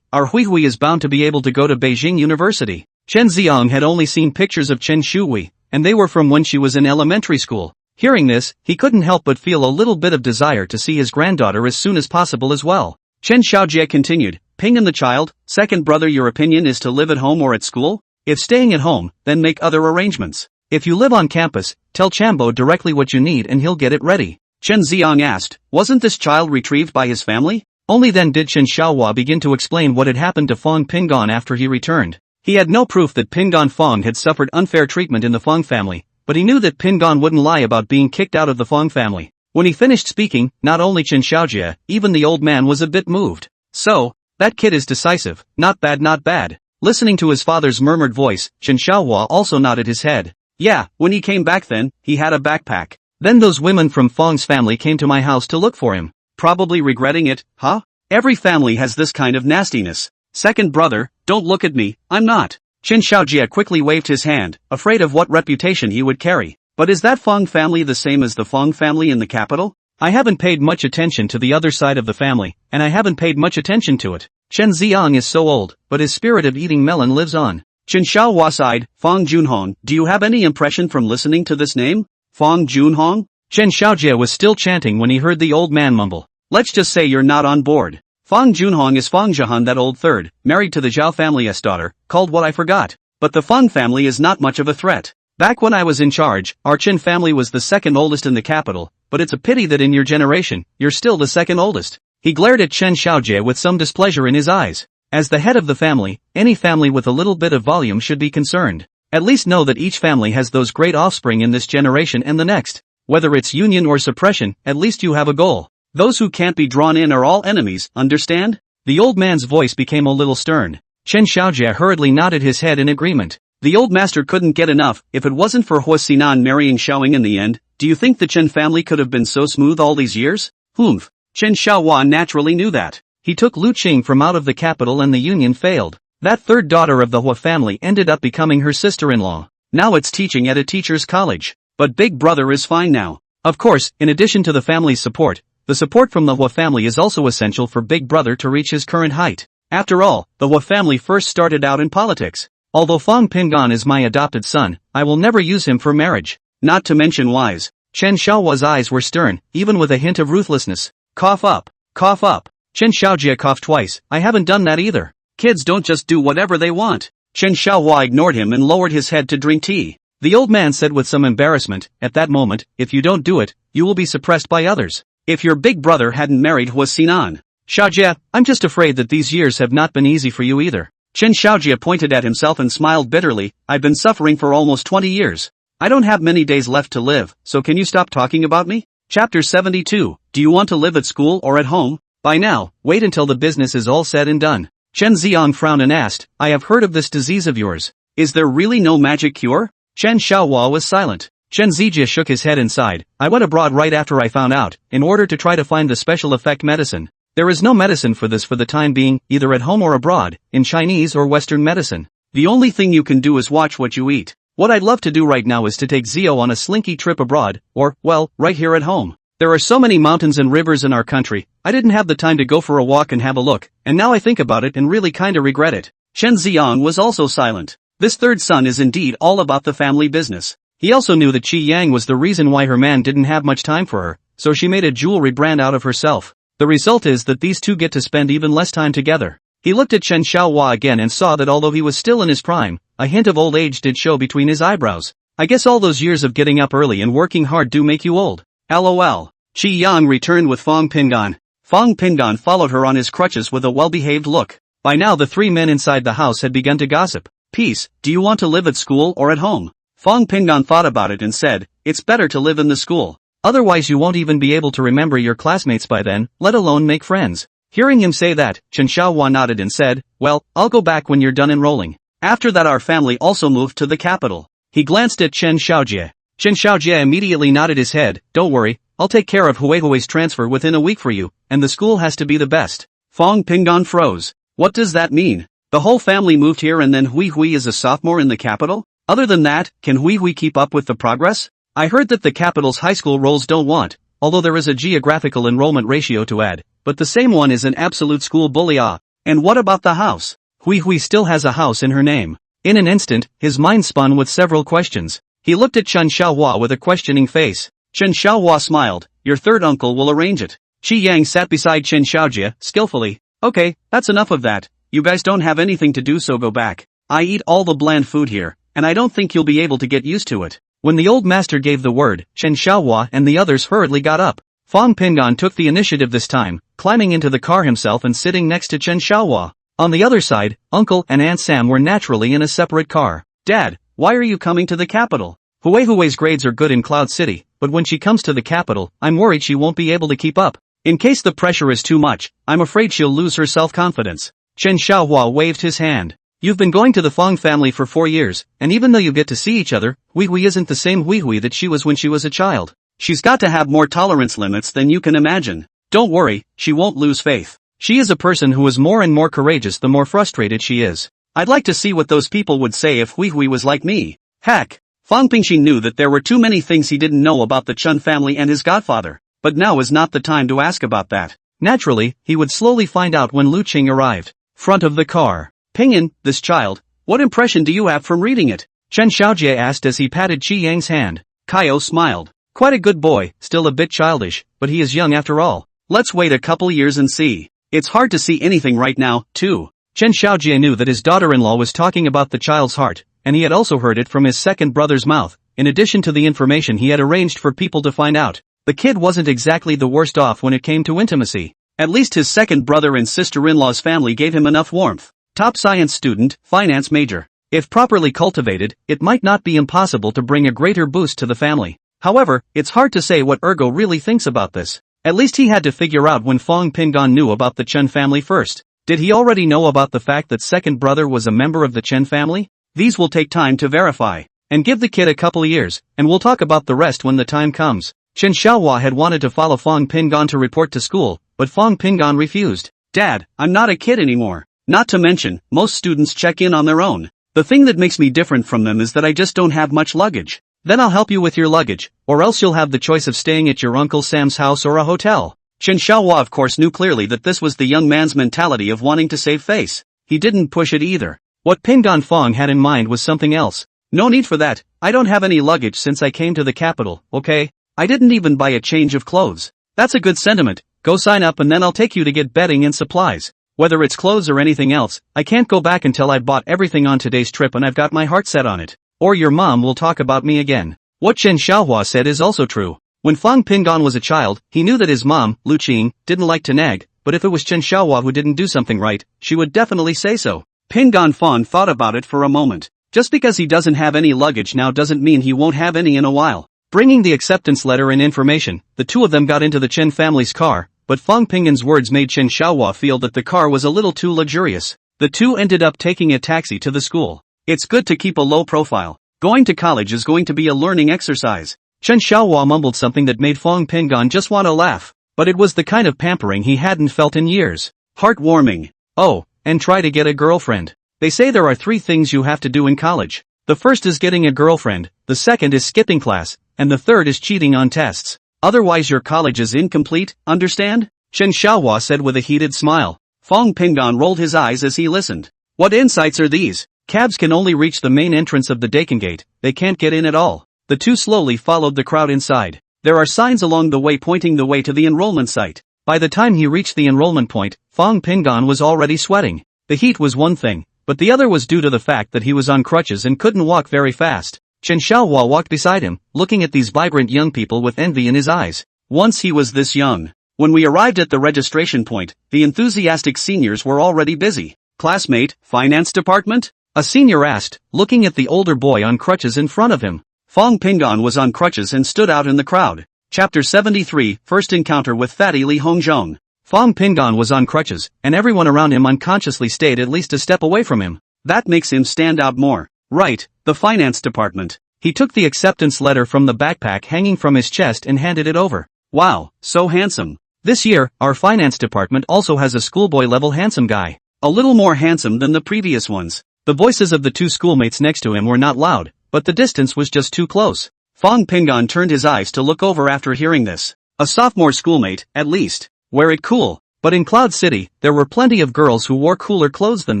Our Hui is bound to be able to go to Beijing University. Chen Ziong had only seen pictures of Chen Shuhui, and they were from when she was in elementary school. Hearing this, he couldn't help but feel a little bit of desire to see his granddaughter as soon as possible as well. Chen Xiaojie continued, Ping and the child, second brother, your opinion is to live at home or at school? If staying at home, then make other arrangements. If you live on campus, tell Chambo directly what you need and he'll get it ready. Chen Ziong asked, wasn't this child retrieved by his family? Only then did Chen Xiaohua begin to explain what had happened to Fong Pingon after he returned. He had no proof that Pingon Fong had suffered unfair treatment in the Fong family, but he knew that Pingon wouldn't lie about being kicked out of the Fong family. When he finished speaking, not only Chen Xiaojie, even the old man was a bit moved. So, that kid is decisive, not bad. Listening to his father's murmured voice, Chen Xiaohua also nodded his head. Yeah, when he came back then, he had a backpack. Then those women from Fong's family came to my house to look for him. Probably regretting it, huh? Every family has this kind of nastiness. Second brother, don't look at me, I'm not. Chen Xiaojie quickly waved his hand, afraid of what reputation he would carry. But is that Fong family the same as the Fong family in the capital? I haven't paid much attention to the other side of the family, and I haven't paid much attention to it. Chen Ziong is so old, but his spirit of eating melon lives on. Chen Xiaohua sighed, Fong Junhong, do you have any impression from listening to this name? Fong Junhong? Chen Xiaojie was still chanting when he heard the old man mumble. Let's just say you're not on board. Fong Junhong is Fong Zhehan, that old third, married to the Zhao family's daughter, called what I forgot. But the Fong family is not much of a threat. Back when I was in charge, our Chen family was the second oldest in the capital, but it's a pity that in your generation, you're still the second oldest. He glared at Chen Xiaojie with some displeasure in his eyes. As the head of the family, any family with a little bit of volume should be concerned. At least know that each family has those great offspring in this generation and the next. Whether it's union or suppression, at least you have a goal. Those who can't be drawn in are all enemies, understand? The old man's voice became a little stern. Chen Xiaojie hurriedly nodded his head in agreement. The old master couldn't get enough. If it wasn't for Hua Xinan marrying Xiaoying in the end, do you think the Chen family could have been so smooth all these years? Humph. Chen Xiaohua naturally knew that. He took Lu Qing from out of the capital and the union failed. That third daughter of the Hua family ended up becoming her sister-in-law. Now it's teaching at a teacher's college. But Big Brother is fine now. Of course, in addition to the family's support, the support from the Hua family is also essential for Big Brother to reach his current height. After all, the Hua family first started out in politics. Although Fang Pingan is my adopted son, I will never use him for marriage. Not to mention wise. Chen Xiaohua's eyes were stern, even with a hint of ruthlessness. Cough up. Cough up. Chen Xiaojie coughed twice. I haven't done that either. Kids don't just do whatever they want. Chen Xiaohua ignored him and lowered his head to drink tea. The old man said with some embarrassment, at that moment, if you don't do it, you will be suppressed by others. If your big brother hadn't married Hua Xinan. Xiaojie, I'm just afraid that these years have not been easy for you either. Chen Xiaojie pointed at himself and smiled bitterly. I've been suffering for almost 20 years. I don't have many days left to live, so can you stop talking about me? Chapter 72. Do you want to live at school or at home? By now, wait until the business is all said and done. Chen Xiang frowned and asked, I have heard of this disease of yours. Is there really no magic cure? Chen Xiaohua was silent. Chen Zijie shook his head and sighed. I went abroad right after I found out, in order to try to find the special effect medicine. There is no medicine for this for the time being, either at home or abroad, in Chinese or Western medicine. The only thing you can do is watch what you eat. What I'd love to do right now is to take Zio on a slinky trip abroad, or, well, right here at home. There are so many mountains and rivers in our country, I didn't have the time to go for a walk and have a look, and now I think about it and really kinda regret it. Chen Xiang was also silent. This third son is indeed all about the family business. He also knew that Qi Yang was the reason why her man didn't have much time for her, so she made a jewelry brand out of herself. The result is that these two get to spend even less time together. He looked at Chen Xiaohua again and saw that although he was still in his prime, a hint of old age did show between his eyebrows. I guess all those years of getting up early and working hard do make you old. LOL. Qi Yang returned with Fang Pingan. Fang Pingan followed her on his crutches with a well-behaved look. By now the three men inside the house had begun to gossip. Peace, do you want to live at school or at home? Fang Pingan thought about it and said, it's better to live in the school. Otherwise you won't even be able to remember your classmates by then, let alone make friends. Hearing him say that, Chen Xiaohua nodded and said, well, I'll go back when you're done enrolling. After that our family also moved to the capital. He glanced at Chen Xiaojie. Chen Xiaojie immediately nodded his head, don't worry, I'll take care of Hui's transfer within a week for you, and the school has to be the best. Fang Pingan froze. What does that mean? The whole family moved here and then Hui is a sophomore in the capital? Other than that, can Hui keep up with the progress? I heard that the capital's high school rolls don't want, although there is a geographical enrollment ratio to add, but the same one is an absolute school bully. And what about the house? Hui still has a house in her name. In an instant, his mind spun with several questions. He looked at Chen Xiaohua with a questioning face. Chen Xiaohua smiled, your third uncle will arrange it. Qi Yang sat beside Chen Xiaojie, skillfully. Okay, that's enough of that. You guys don't have anything to do so go back. I eat all the bland food here, and I don't think you'll be able to get used to it. When the old master gave the word, Chen Xiaohua and the others hurriedly got up. Fang Pingan took the initiative this time, climbing into the car himself and sitting next to Chen Xiaohua. On the other side, Uncle and Aunt Sam were naturally in a separate car. Dad, why are you coming to the capital? Hui's grades are good in Cloud City, but when she comes to the capital, I'm worried she won't be able to keep up. In case the pressure is too much, I'm afraid she'll lose her self-confidence. Chen Xiaohua waved his hand. You've been going to the Fang family for 4 years, and even though you get to see each other, Hui isn't the same Hui that she was when she was a child. She's got to have more tolerance limits than you can imagine. Don't worry, she won't lose faith. She is a person who is more and more courageous the more frustrated she is. I'd like to see what those people would say if Hui was like me. Heck, Fang Pingxi knew that there were too many things he didn't know about the Chen family and his godfather, but now is not the time to ask about that. Naturally, he would slowly find out when Lu Qing arrived. Front of the car. Pingyan, this child, what impression do you have from reading it? Chen Xiaojie asked as he patted Qi Yang's hand. Kaio smiled. Quite a good boy, still a bit childish, but he is young after all. Let's wait a couple years and see. It's hard to see anything right now, too. Chen Xiaojie knew that his daughter-in-law was talking about the child's heart, and he had also heard it from his second brother's mouth, in addition to the information he had arranged for people to find out. The kid wasn't exactly the worst off when it came to intimacy. At least his second brother and sister-in-law's family gave him enough warmth. Top science student, finance major. If properly cultivated, it might not be impossible to bring a greater boost to the family. However, it's hard to say what Ergo really thinks about this. At least he had to figure out when Fang Pingan knew about the Chen family first. Did he already know about the fact that second brother was a member of the Chen family? These will take time to verify. And give the kid a couple years, and we'll talk about the rest when the time comes. Chen Xiaohua had wanted to follow Fong Pingan to report to school, but Fong Pingan refused. Dad, I'm not a kid anymore. Not to mention, most students check in on their own. The thing that makes me different from them is that I just don't have much luggage. Then I'll help you with your luggage, or else you'll have the choice of staying at your Uncle Sam's house or a hotel. Chen Xiaohua of course knew clearly that this was the young man's mentality of wanting to save face. He didn't push it either. What Pingan Fong had in mind was something else. No need for that, I don't have any luggage since I came to the capital, okay? I didn't even buy a change of clothes. That's a good sentiment, go sign up and then I'll take you to get bedding and supplies. Whether it's clothes or anything else, I can't go back until I've bought everything on today's trip and I've got my heart set on it. Or your mom will talk about me again. What Chen Xiaohua said is also true. When Fong Pingan was a child, he knew that his mom, Lu Qing, didn't like to nag, but if it was Chen Xiaohua who didn't do something right, she would definitely say so. Pingan Fong thought about it for a moment. Just because he doesn't have any luggage now doesn't mean he won't have any in a while. Bringing the acceptance letter and information, the two of them got into the Chen family's car, but Fong Pingan's words made Chen Xiaohua feel that the car was a little too luxurious. The two ended up taking a taxi to the school. It's good to keep a low profile. Going to college is going to be a learning exercise. Chen Xiaohua mumbled something that made Fong Pingan just want to laugh, but it was the kind of pampering he hadn't felt in years. Heartwarming. Oh, and try to get a girlfriend. They say there are 3 things you have to do in college. The first is getting a girlfriend, the second is skipping class, and the third is cheating on tests. Otherwise your college is incomplete, understand? Chen Xiaohua said with a heated smile. Fong Pingan rolled his eyes as he listened. What insights are these? Cabs can only reach the main entrance of the Dakin Gate, they can't get in at all. The two slowly followed the crowd inside. There are signs along the way pointing the way to the enrollment site. By the time he reached the enrollment point, Fong Pingan was already sweating. The heat was one thing, but the other was due to the fact that he was on crutches and couldn't walk very fast. Chen Xiaohua walked beside him, looking at these vibrant young people with envy in his eyes. Once he was this young. When we arrived at the registration point, the enthusiastic seniors were already busy. Classmate, finance department? A senior asked, looking at the older boy on crutches in front of him. Fong Pingan was on crutches and stood out in the crowd. Chapter 73, First Encounter with Fatty Li Hongzhong. Fong Pingan was on crutches, and everyone around him unconsciously stayed at least a step away from him. That makes him stand out more. Right, the finance department. He took the acceptance letter from the backpack hanging from his chest and handed it over. Wow, so handsome. This year, our finance department also has a schoolboy-level handsome guy. A little more handsome than the previous ones. The voices of the two schoolmates next to him were not loud, but the distance was just too close. Fong Pingan turned his eyes to look over after hearing this. A sophomore schoolmate, at least. Wear it cool. But in Cloud City, there were plenty of girls who wore cooler clothes than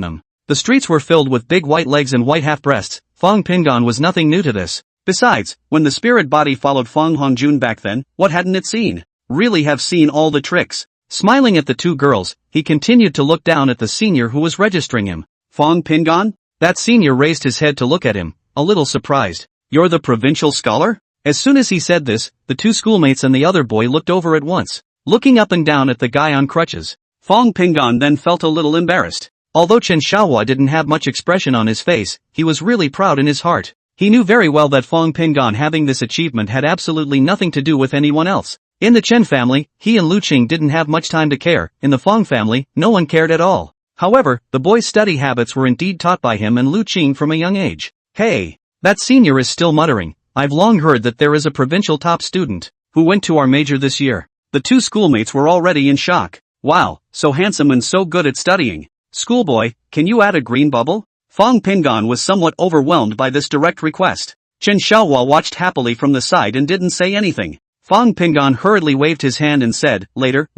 them. The streets were filled with big white legs and white half-breasts. Fong Pingan was nothing new to this. Besides, when the spirit body followed Fong Hongjun back then, what hadn't it seen? Really have seen all the tricks. Smiling at the two girls, he continued to look down at the senior who was registering him. Fong Pingan? That senior raised his head to look at him, a little surprised. You're the provincial scholar? As soon as he said this, the two schoolmates and the other boy looked over at once, looking up and down at the guy on crutches. Fong Pingan then felt a little embarrassed. Although Chen Xiaohua didn't have much expression on his face, he was really proud in his heart. He knew very well that Fong Pingan having this achievement had absolutely nothing to do with anyone else. In the Chen family, he and Lu Qing didn't have much time to care. In the Fong family, no one cared at all. However, the boy's study habits were indeed taught by him and Lu Qing from a young age. Hey! That senior is still muttering. I've long heard that there is a provincial top student who went to our major this year. The two schoolmates were already in shock. Wow, so handsome and so good at studying. Schoolboy, can you add a green bubble? Fong Pingan was somewhat overwhelmed by this direct request. Chen Xiaohua watched happily from the side and didn't say anything. Fong Pingan hurriedly waved his hand and said, later,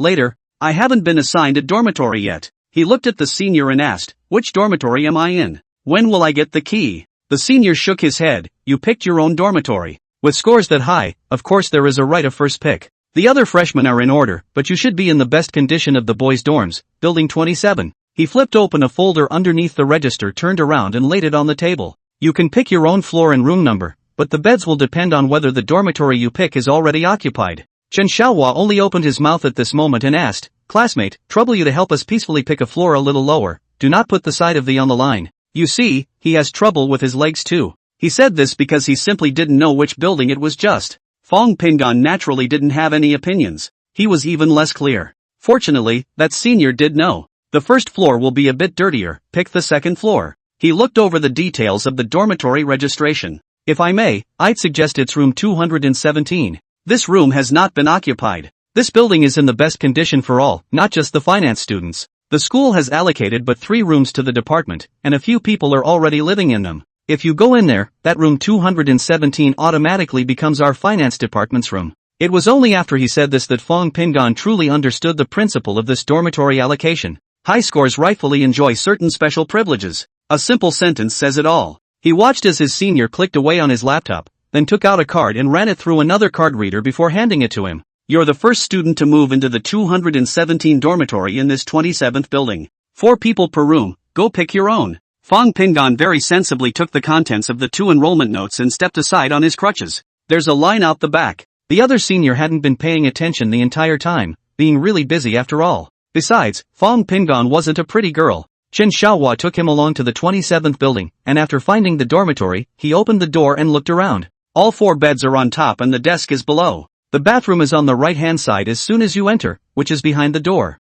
I haven't been assigned a dormitory yet. He looked at the senior and asked, which dormitory am I in? When will I get the key? The senior shook his head, you picked your own dormitory. With scores that high, of course there is a right of first pick. The other freshmen are in order, but you should be in the best condition of the boys' dorms, building 27. He flipped open a folder underneath the register, turned around and laid it on the table. You can pick your own floor and room number, but the beds will depend on whether the dormitory you pick is already occupied. Chen Xiaohua only opened his mouth at this moment and asked, classmate, trouble you to help us peacefully pick a floor a little lower, do not put the side of the on the line. You see, he has trouble with his legs too. He said this because he simply didn't know which building it was just. Fong Pingan naturally didn't have any opinions. He was even less clear. Fortunately, that senior did know. The first floor will be a bit dirtier, pick the second floor. He looked over the details of the dormitory registration. If I may, I'd suggest it's room 217. This room has not been occupied. This building is in the best condition for all, not just the finance students. The school has allocated but 3 rooms to the department, and a few people are already living in them. If you go in there, that room 217 automatically becomes our finance department's room. It was only after he said this that Fong Pingan truly understood the principle of this dormitory allocation. High scores rightfully enjoy certain special privileges. A simple sentence says it all. He watched as his senior clicked away on his laptop, then took out a card and ran it through another card reader before handing it to him. You're the first student to move into the 217 dormitory in this 27th building. 4 people per room, go pick your own. Fong Pingan very sensibly took the contents of the 2 enrollment notes and stepped aside on his crutches. There's a line out the back. The other senior hadn't been paying attention the entire time, being really busy after all. Besides, Fong Pingan wasn't a pretty girl. Chen Xiaohua took him along to the 27th building, and after finding the dormitory, he opened the door and looked around. All 4 beds are on top and the desk is below. The bathroom is on the right-hand side as soon as you enter, which is behind the door.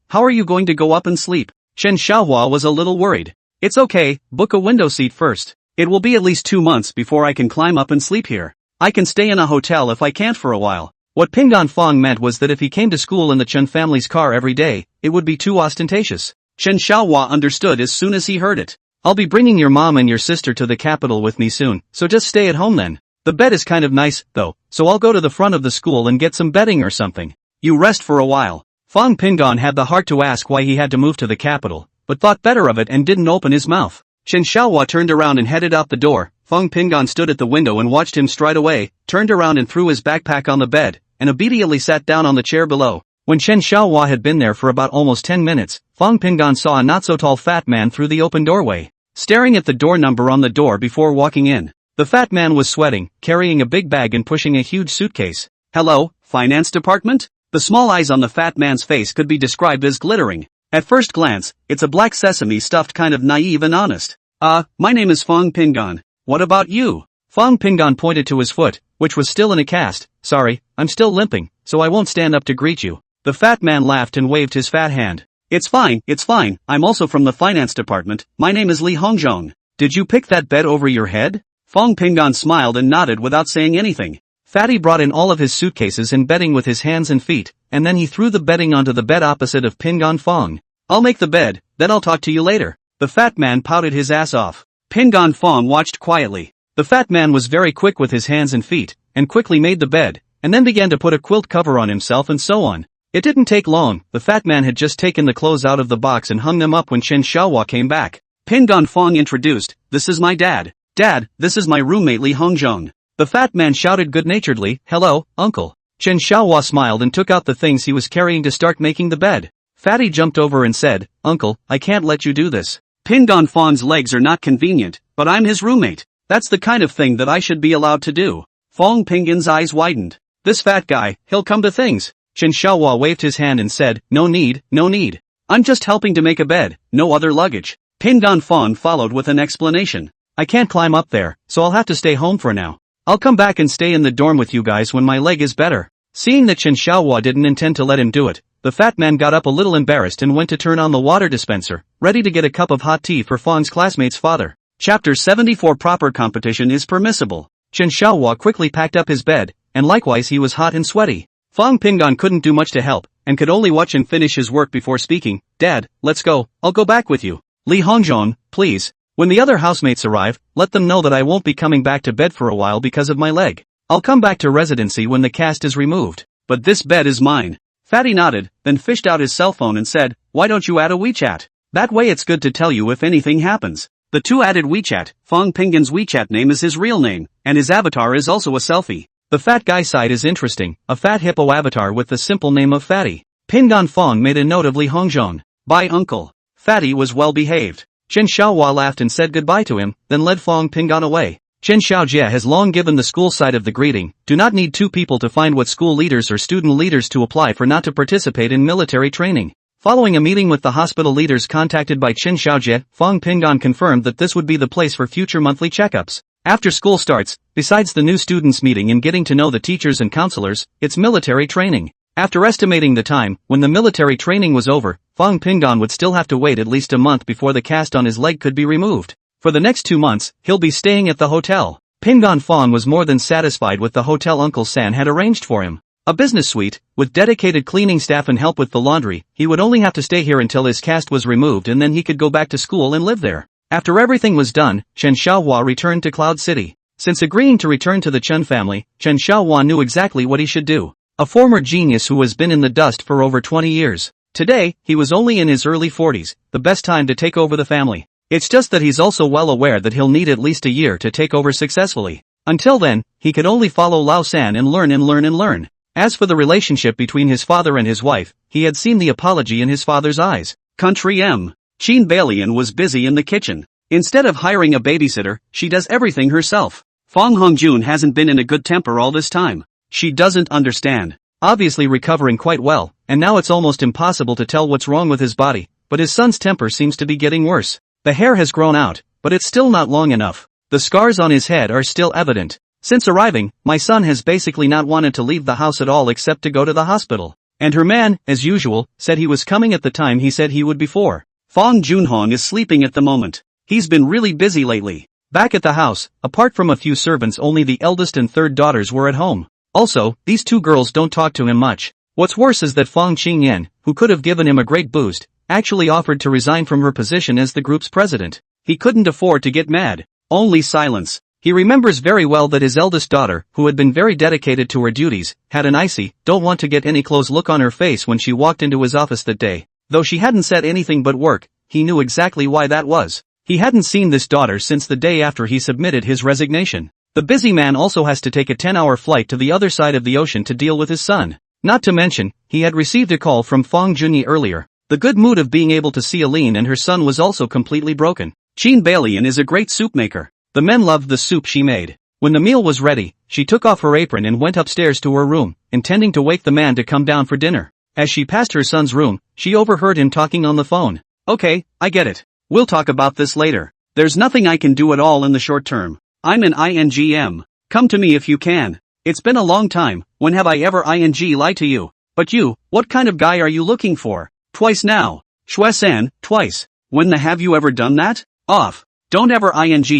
How are you going to go up and sleep? Chen Xiaohua was a little worried. It's okay, book a window seat first. It will be at least 2 months before I can climb up and sleep here. I can stay in a hotel if I can't for a while. What Pingan Fong meant was that if he came to school in the Chen family's car every day, it would be too ostentatious. Chen Xiaohua understood as soon as he heard it. I'll be bringing your mom and your sister to the capital with me soon, so just stay at home then. The bed is kind of nice, though, so I'll go to the front of the school and get some bedding or something. You rest for a while. Fong Pingan had the heart to ask why he had to move to the capital, but thought better of it and didn't open his mouth. Chen Xiaohua turned around and headed out the door. Fong Pingan stood at the window and watched him stride away, turned around and threw his backpack on the bed, and immediately sat down on the chair below. When Chen Xiaohua had been there for about almost 10 minutes, Fong Pingan saw a not-so-tall fat man through the open doorway, staring at the door number on the door before walking in. The fat man was sweating, carrying a big bag and pushing a huge suitcase. Hello, finance department? The small eyes on the fat man's face could be described as glittering. At first glance, it's a black sesame stuffed kind of naive and honest. My name is Fong Pingan. What about you? Fong Pingan pointed to his foot, which was still in a cast. Sorry, I'm still limping, so I won't stand up to greet you. The fat man laughed and waved his fat hand. It's fine, I'm also from the finance department. My name is Li Hongzhong. Did you pick that bed over your head? Fong Pingan smiled and nodded without saying anything. Fatty brought in all of his suitcases and bedding with his hands and feet, and then he threw the bedding onto the bed opposite of Pingan Fong. I'll make the bed, then I'll talk to you later. The fat man pouted his ass off. Pingan Fong watched quietly. The fat man was very quick with his hands and feet, and quickly made the bed, and then began to put a quilt cover on himself and so on. It didn't take long. The fat man had just taken the clothes out of the box and hung them up when Chen Xiaohua came back. Pingan Fong introduced, "This is my dad. Dad, this is my roommate Li Hongzhong." The fat man shouted good-naturedly, "Hello, uncle." Chen Xiaohua smiled and took out the things he was carrying to start making the bed. Fatty jumped over and said, "Uncle, I can't let you do this. Pingan Fong's legs are not convenient, but I'm his roommate. That's the kind of thing that I should be allowed to do." Fong Pingan's eyes widened. This fat guy, he'll come to things. Chen Xiaohua waved his hand and said, No need. I'm just helping to make a bed, no other luggage." Pingan Fong followed with an explanation. "I can't climb up there, so I'll have to stay home for now. I'll come back and stay in the dorm with you guys when my leg is better." Seeing that Chen Xiaohua didn't intend to let him do it, the fat man got up a little embarrassed and went to turn on the water dispenser, ready to get a cup of hot tea for Fong's classmate's father. Chapter 74 Proper competition is permissible. Chen Xiaohua quickly packed up his bed, and likewise he was hot and sweaty. Fong Pingan couldn't do much to help, and could only watch him finish his work before speaking. "Dad, let's go, I'll go back with you." "Li Hongzhong, please. When the other housemates arrive, let them know that I won't be coming back to bed for a while because of my leg. I'll come back to residency when the cast is removed. But this bed is mine." Fatty nodded, then fished out his cell phone and said, "Why don't you add a WeChat? That way it's good to tell you if anything happens." The two added WeChat. Fong Pingan's WeChat name is his real name, and his avatar is also a selfie. The fat guy side is interesting, a fat hippo avatar with the simple name of Fatty. Pingan Fong made a note of Li Hongzhong. "Bye uncle." Fatty was well behaved. Chen Xiaohua laughed and said goodbye to him, then led Fong Pingan away. Chen Xiaojie has long given the school side of the greeting. Do not need two people to find what school leaders or student leaders to apply for not to participate in military training. Following a meeting with the hospital leaders contacted by Chen Xiaojie, Fong Pingan confirmed that this would be the place for future monthly checkups. After school starts, besides the new students meeting and getting to know the teachers and counselors, it's military training. After estimating the time, when the military training was over, Fong Pingan would still have to wait at least a month before the cast on his leg could be removed. For the next 2 months, he'll be staying at the hotel. Pingan Fong was more than satisfied with the hotel Uncle San had arranged for him. A business suite, with dedicated cleaning staff and help with the laundry. He would only have to stay here until his cast was removed and then he could go back to school and live there. After everything was done, Chen Xiaohua returned to Cloud City. Since agreeing to return to the Chen family, Chen Xiaohua knew exactly what he should do. A former genius who has been in the dust for over 20 years. Today, he was only in his early 40s, the best time to take over the family. It's just that he's also well aware that he'll need at least a year to take over successfully. Until then, he could only follow Lao San and learn. As for the relationship between his father and his wife, he had seen the apology in his father's eyes. Country M. Qin Bailian was busy in the kitchen. Instead of hiring a babysitter, she does everything herself. Fong Hongjun hasn't been in a good temper all this time. She doesn't understand. Obviously recovering quite well, and now it's almost impossible to tell what's wrong with his body, but his son's temper seems to be getting worse. The hair has grown out, but it's still not long enough. The scars on his head are still evident. Since arriving, my son has basically not wanted to leave the house at all except to go to the hospital. And her man, as usual, said he was coming at the time he said he would before. Fong Junhong is sleeping at the moment. He's been really busy lately. Back at the house, apart from a few servants, only the eldest and third daughters were at home. Also, these 2 girls don't talk to him much. What's worse is that Fong Qingyan, who could have given him a great boost, actually offered to resign from her position as the group's president. He couldn't afford to get mad. Only silence. He remembers very well that his eldest daughter, who had been very dedicated to her duties, had an icy, don't want to get any clothes look on her face when she walked into his office that day. Though she hadn't said anything but work, he knew exactly why that was. He hadn't seen this daughter since the day after he submitted his resignation. The busy man also has to take a 10-hour flight to the other side of the ocean to deal with his son. Not to mention, he had received a call from Fong Junyi earlier. The good mood of being able to see Aline and her son was also completely broken. Qin Bailian is a great soup maker. The men loved the soup she made. When the meal was ready, she took off her apron and went upstairs to her room, intending to wake the man to come down for dinner. As she passed her son's room, she overheard him talking on the phone. Okay, I get it. We'll talk about this later. There's nothing I can do at all in the short term. I'm an INGM. Come to me if you can. It's been a long time. When have I ever lied to you? But you, what kind of guy are you looking for? Twice now. Shuesan, twice. When the have you ever done that? Off. Don't ever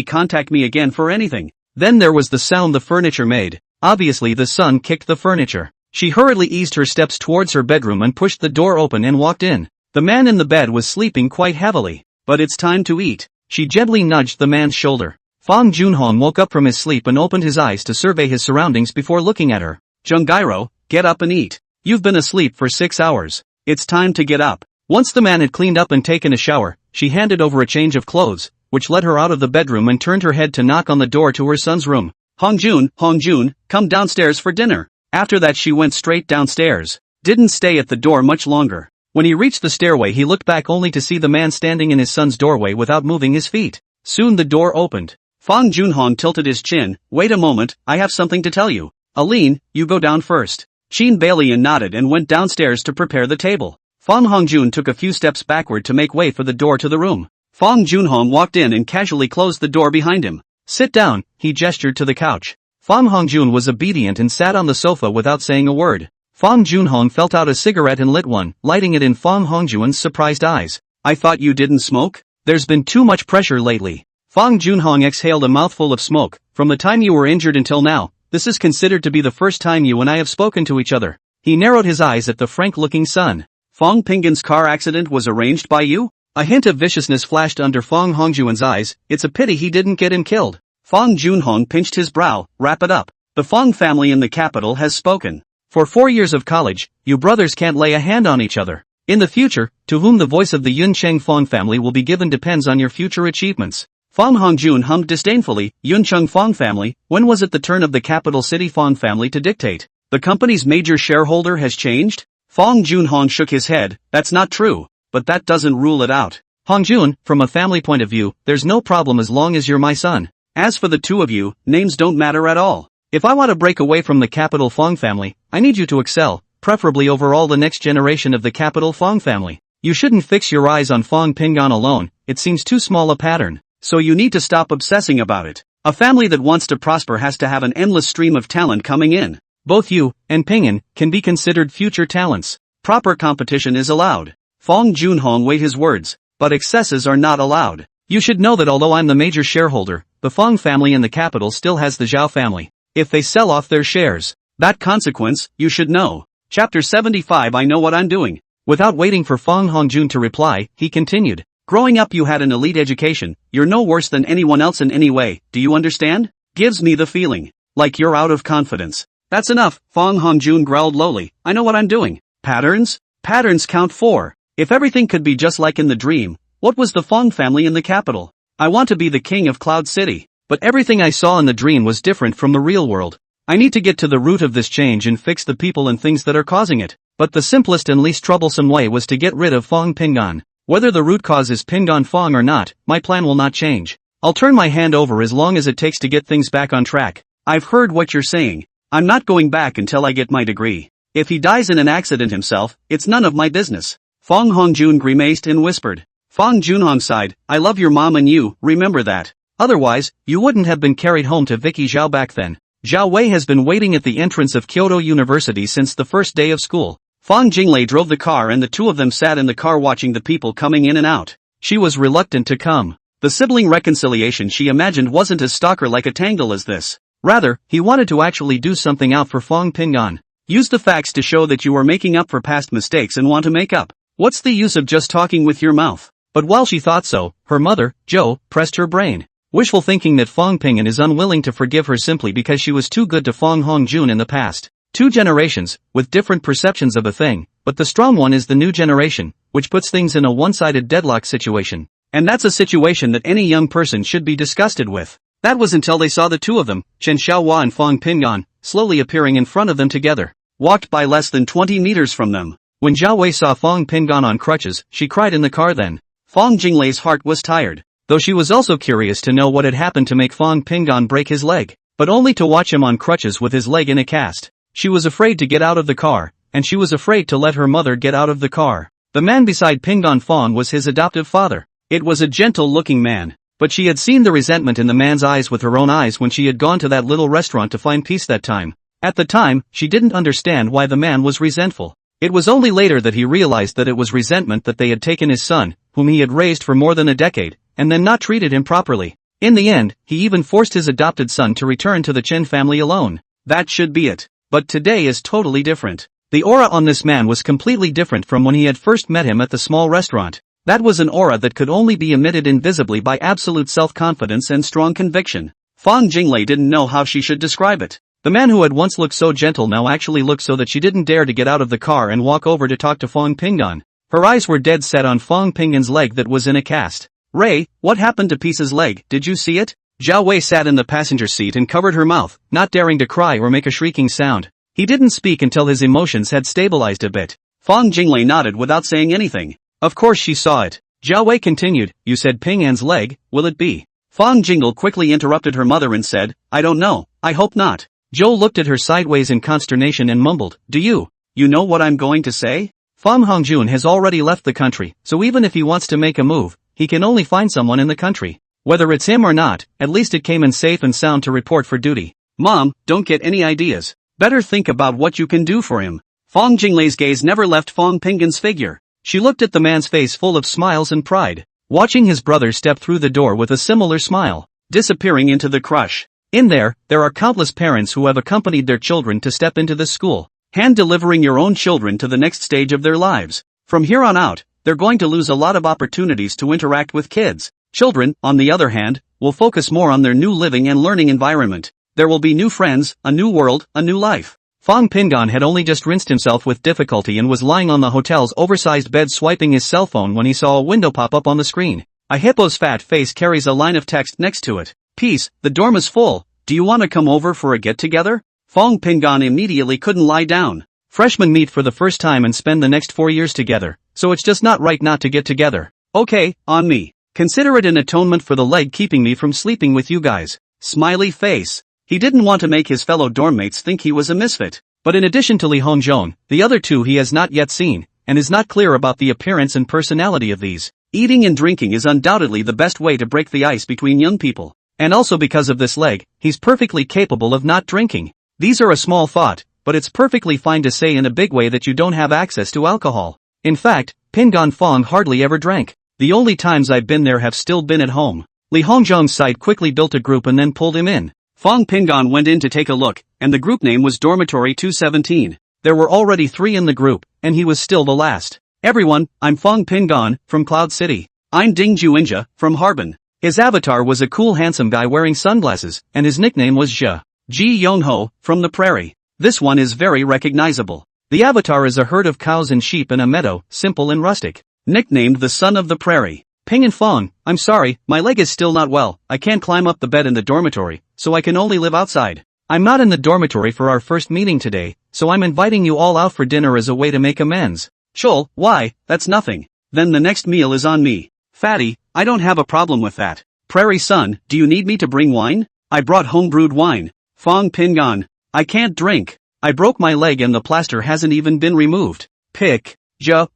contact me again for anything. Then there was the sound the furniture made. Obviously the son kicked the furniture. She hurriedly eased her steps towards her bedroom and pushed the door open and walked in. The man in the bed was sleeping quite heavily. But it's time to eat. She gently nudged the man's shoulder. Fong Junhong woke up from his sleep and opened his eyes to survey his surroundings before looking at her. Jungairo, get up and eat. You've been asleep for 6 hours. It's time to get up. Once the man had cleaned up and taken a shower, she handed over a change of clothes, which led her out of the bedroom and turned her head to knock on the door to her son's room. Hongjun, come downstairs for dinner. After that she went straight downstairs. Didn't stay at the door much longer. When he reached the stairway he looked back only to see the man standing in his son's doorway without moving his feet. Soon the door opened. Fong Junhong tilted his chin. Wait a moment, I have something to tell you. Aline, you go down first. Qin Bailian nodded and went downstairs to prepare the table. Fong Hongjun took a few steps backward to make way for the door to the room. Fong Junhong walked in and casually closed the door behind him. Sit down, he gestured to the couch. Fong Hongjun was obedient and sat on the sofa without saying a word. Fong Junhong felt out a cigarette and lit one, lighting it in Fong Hongjun's surprised eyes. I thought you didn't smoke? There's been too much pressure lately. Fong Junhong exhaled a mouthful of smoke. From the time you were injured until now, this is considered to be the first time you and I have spoken to each other. He narrowed his eyes at the frank-looking son. Fong Pingan's car accident was arranged by you? A hint of viciousness flashed under Fong Hongjun's eyes. It's a pity he didn't get him killed. Fong Junhong pinched his brow. Wrap it up. The Fong family in the capital has spoken. For 4 years of college, you brothers can't lay a hand on each other. In the future, to whom the voice of the Yun Cheng Fong family will be given depends on your future achievements. Fong Hongjun hummed disdainfully. Yun Cheng Fong family, when was it the turn of the capital city Fong family to dictate? The company's major shareholder has changed? Fong Junhong shook his head. That's not true, but that doesn't rule it out. Hongjun, from a family point of view, there's no problem as long as you're my son. As for the two of you, names don't matter at all. If I want to break away from the capital Fong family, I need you to excel, preferably over all the next generation of the capital Fong family. You shouldn't fix your eyes on Fong Pingan alone, it seems too small a pattern. So you need to stop obsessing about it. A family that wants to prosper has to have an endless stream of talent coming in. Both you and Pingan can be considered future talents. Proper competition is allowed. Fong Junhong weighed his words, but excesses are not allowed. You should know that although I'm the major shareholder, the Fong family in the capital still has the Zhao family. If they sell off their shares, that consequence, you should know. Chapter 75 I know what I'm doing. Without waiting for Fong Hongjun to reply, he continued. Growing up you had an elite education, you're no worse than anyone else in any way, do you understand? Gives me the feeling. Like you're out of confidence. That's enough, Fong Hongjun growled lowly. I know what I'm doing. Patterns? Patterns count 4. If everything could be just like in the dream, what was the Fong family in the capital? I want to be the king of Cloud City. But everything I saw in the dream was different from the real world. I need to get to the root of this change and fix the people and things that are causing it. But the simplest and least troublesome way was to get rid of Fong Pingan. Whether the root cause is Pingan Fong or not, my plan will not change. I'll turn my hand over as long as it takes to get things back on track. I've heard what you're saying. I'm not going back until I get my degree. If he dies in an accident himself, it's none of my business. Fong Hongjun grimaced and whispered. Fong Junhong sighed, I love your mom and you, remember that. Otherwise, you wouldn't have been carried home to Vicky Zhao back then. Zhao Wei has been waiting at the entrance of Kyoto University since the first day of school. Fong Jinglei drove the car and the two of them sat in the car watching the people coming in and out. She was reluctant to come. The sibling reconciliation she imagined wasn't as stalker-like a tangle as this. Rather, he wanted to actually do something out for Fong Pingan. Use the facts to show that you are making up for past mistakes and want to make up. What's the use of just talking with your mouth? But while she thought so, her mother, Zhou, pressed her brain. Wishful thinking that Fong Pingan is unwilling to forgive her simply because she was too good to Fong Hongjun in the past. 2 generations, with different perceptions of a thing, but the strong one is the new generation, which puts things in a one-sided deadlock situation. And that's a situation that any young person should be disgusted with. That was until they saw the two of them, Chen Xiaohua and Fong Pingan, slowly appearing in front of them together. Walked by less than 20 meters from them. When Zhao Wei saw Fong Pingan on crutches, she cried in the car then. Fong Jinglei's heart was tired, though she was also curious to know what had happened to make Fong Pingan break his leg, but only to watch him on crutches with his leg in a cast. She was afraid to get out of the car, and she was afraid to let her mother get out of the car. The man beside Pingan Fong was his adoptive father. It was a gentle-looking man, but she had seen the resentment in the man's eyes with her own eyes when she had gone to that little restaurant to find peace that time. At the time, she didn't understand why the man was resentful. It was only later that he realized that it was resentment that they had taken his son, whom he had raised for more than a decade, and then not treated him properly. In the end, he even forced his adopted son to return to the Chen family alone. That should be it. But today is totally different. The aura on this man was completely different from when he had first met him at the small restaurant. That was an aura that could only be emitted invisibly by absolute self-confidence and strong conviction. Fong Jinglei didn't know how she should describe it. The man who had once looked so gentle now actually looked so that she didn't dare to get out of the car and walk over to talk to Fong Pingan. Her eyes were dead set on Fong Pingan's leg that was in a cast. Ray, what happened to Piece's leg, did you see it? Zhao Wei sat in the passenger seat and covered her mouth, not daring to cry or make a shrieking sound. He didn't speak until his emotions had stabilized a bit. Fong Jinglei nodded without saying anything. Of course she saw it. Zhao Wei continued, you said Pingan's leg, will it be? Fong Jingle quickly interrupted her mother and said, I don't know, I hope not. Zhou looked at her sideways in consternation and mumbled, do you know what I'm going to say? Fong Hongjun has already left the country, so even if he wants to make a move, he can only find someone in the country. Whether it's him or not, at least it came in safe and sound to report for duty. Mom, don't get any ideas. Better think about what you can do for him. Fong Jinglei's gaze never left Fong Pingan's figure. She looked at the man's face full of smiles and pride, watching his brother step through the door with a similar smile, disappearing into the crush. In there are countless parents who have accompanied their children to step into this school, hand-delivering your own children to the next stage of their lives. From here on out, they're going to lose a lot of opportunities to interact with kids. Children, on the other hand, will focus more on their new living and learning environment. There will be new friends, a new world, a new life. Fong Pingan had only just rinsed himself with difficulty and was lying on the hotel's oversized bed swiping his cell phone when he saw a window pop up on the screen. A hippo's fat face carries a line of text next to it. Peace, the dorm is full. Do you want to come over for a get-together? Fong Pingan immediately couldn't lie down. Freshmen meet for the first time and spend the next 4 years together, so it's just not right not to get together. Okay, on me. Consider it an atonement for the leg keeping me from sleeping with you guys. Smiley face. He didn't want to make his fellow dormmates think he was a misfit. But in addition to Li Hongzhong, the other two he has not yet seen, and is not clear about the appearance and personality of these. Eating and drinking is undoubtedly the best way to break the ice between young people. And also because of this leg, he's perfectly capable of not drinking. These are a small thought, but it's perfectly fine to say in a big way that you don't have access to alcohol. In fact, Pingon Fong hardly ever drank. The only times I've been there have still been at home. Li Hongzhong's side quickly built a group and then pulled him in. Fong Pingon went in to take a look, and the group name was Dormitory 217. There were already 3 in the group, and he was still the last. Everyone, I'm Fong Pingon, from Cloud City. I'm Ding Juinja, from Harbin. His avatar was a cool handsome guy wearing sunglasses, and his nickname was Zhe. Ji Yongho, from the prairie. This one is very recognizable. The avatar is a herd of cows and sheep in a meadow, simple and rustic. Nicknamed the Son of the Prairie. Ping and Fong, I'm sorry, my leg is still not well, I can't climb up the bed in the dormitory, so I can only live outside. I'm not in the dormitory for our first meeting today, so I'm inviting you all out for dinner as a way to make amends. Chol, why, that's nothing. Then the next meal is on me. Fatty, I don't have a problem with that. Prairie Son, do you need me to bring wine? I brought home-brewed wine. Fong Pingon, I can't drink. I broke my leg and the plaster hasn't even been removed. Pick.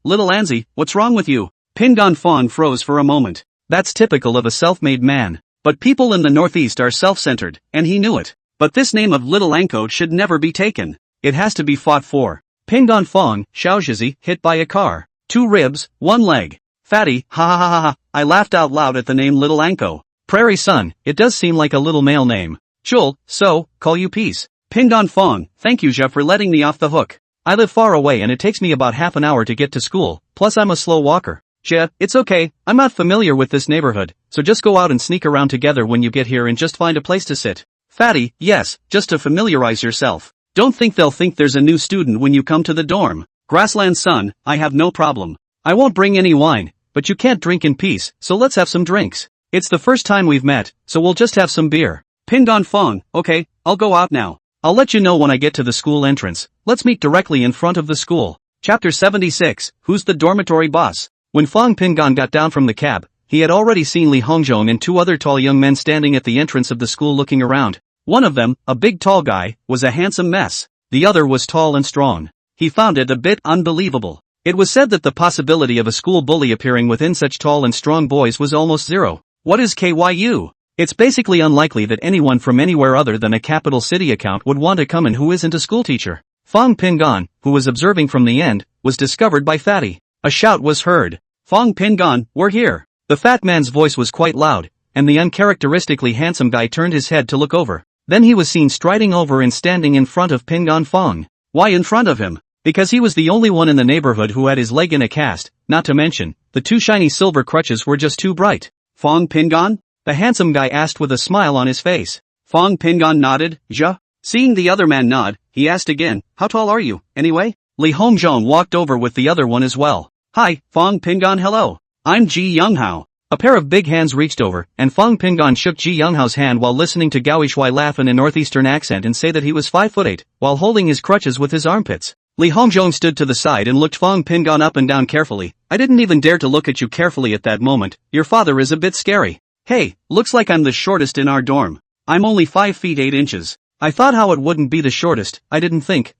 Little Anzi, what's wrong with you? Pingon Fong froze for a moment. That's typical of a self-made man. But people in the Northeast are self-centered, and he knew it. But this name of Little Anko should never be taken. It has to be fought for. Pingon Fong, Xiaozhizi, hit by a car. 2 ribs, 1 leg. Fatty, ha ha ha ha ha, I laughed out loud at the name Little Anko. Prairie Son, it does seem like a little male name. Chul, so, call you peace. Pingon Fong, thank you Zhe for letting me off the hook. I live far away and it takes me about half an hour to get to school, plus I'm a slow walker. Zhe, it's okay, I'm not familiar with this neighborhood, so just go out and sneak around together when you get here and just find a place to sit. Fatty, yes, just to familiarize yourself. Don't think they'll think there's a new student when you come to the dorm. Grassland Son, I have no problem. I won't bring any wine, but you can't drink in peace, so let's have some drinks. It's the first time we've met, so we'll just have some beer. Pingon Fong, okay, I'll go out now. I'll let you know when I get to the school entrance. Let's meet directly in front of the school. Chapter 76, Who's the Dormitory Boss? When Fong Pingon got down from the cab, he had already seen Li Hongzhong and 2 other tall young men standing at the entrance of the school looking around. One of them, a big tall guy, was a handsome mess. The other was tall and strong. He found it a bit unbelievable. It was said that the possibility of a school bully appearing within such tall and strong boys was almost zero. What is KYU? It's basically unlikely that anyone from anywhere other than a capital city account would want to come in who isn't a schoolteacher. Fong Pingon, who was observing from the end, was discovered by Fatty. A shout was heard. Fong Pingon, we're here. The fat man's voice was quite loud, and the uncharacteristically handsome guy turned his head to look over. Then he was seen striding over and standing in front of Pingon Fong. Why in front of him? Because he was the only one in the neighborhood who had his leg in a cast, not to mention, the 2 shiny silver crutches were just too bright. Fong Pingon? The handsome guy asked with a smile on his face. Fong Pingon nodded. Zhe? Seeing the other man nod, he asked again, how tall are you, anyway? Li Hongzhong walked over with the other one as well. Hi, Fong Pingon, hello. I'm Ji Younghao. A pair of big hands reached over, and Fong Pingon shook Ji Younghao's hand while listening to Gao Yishui laugh in a northeastern accent and say that he was 5'8", while holding his crutches with his armpits. Li Hongzhong stood to the side and looked Fong Pingon up and down carefully. I didn't even dare to look at you carefully at that moment. Your father is a bit scary. Hey, looks like I'm the shortest in our dorm. I'm only 5 feet 8 inches. I thought how it wouldn't be the shortest. I didn't think.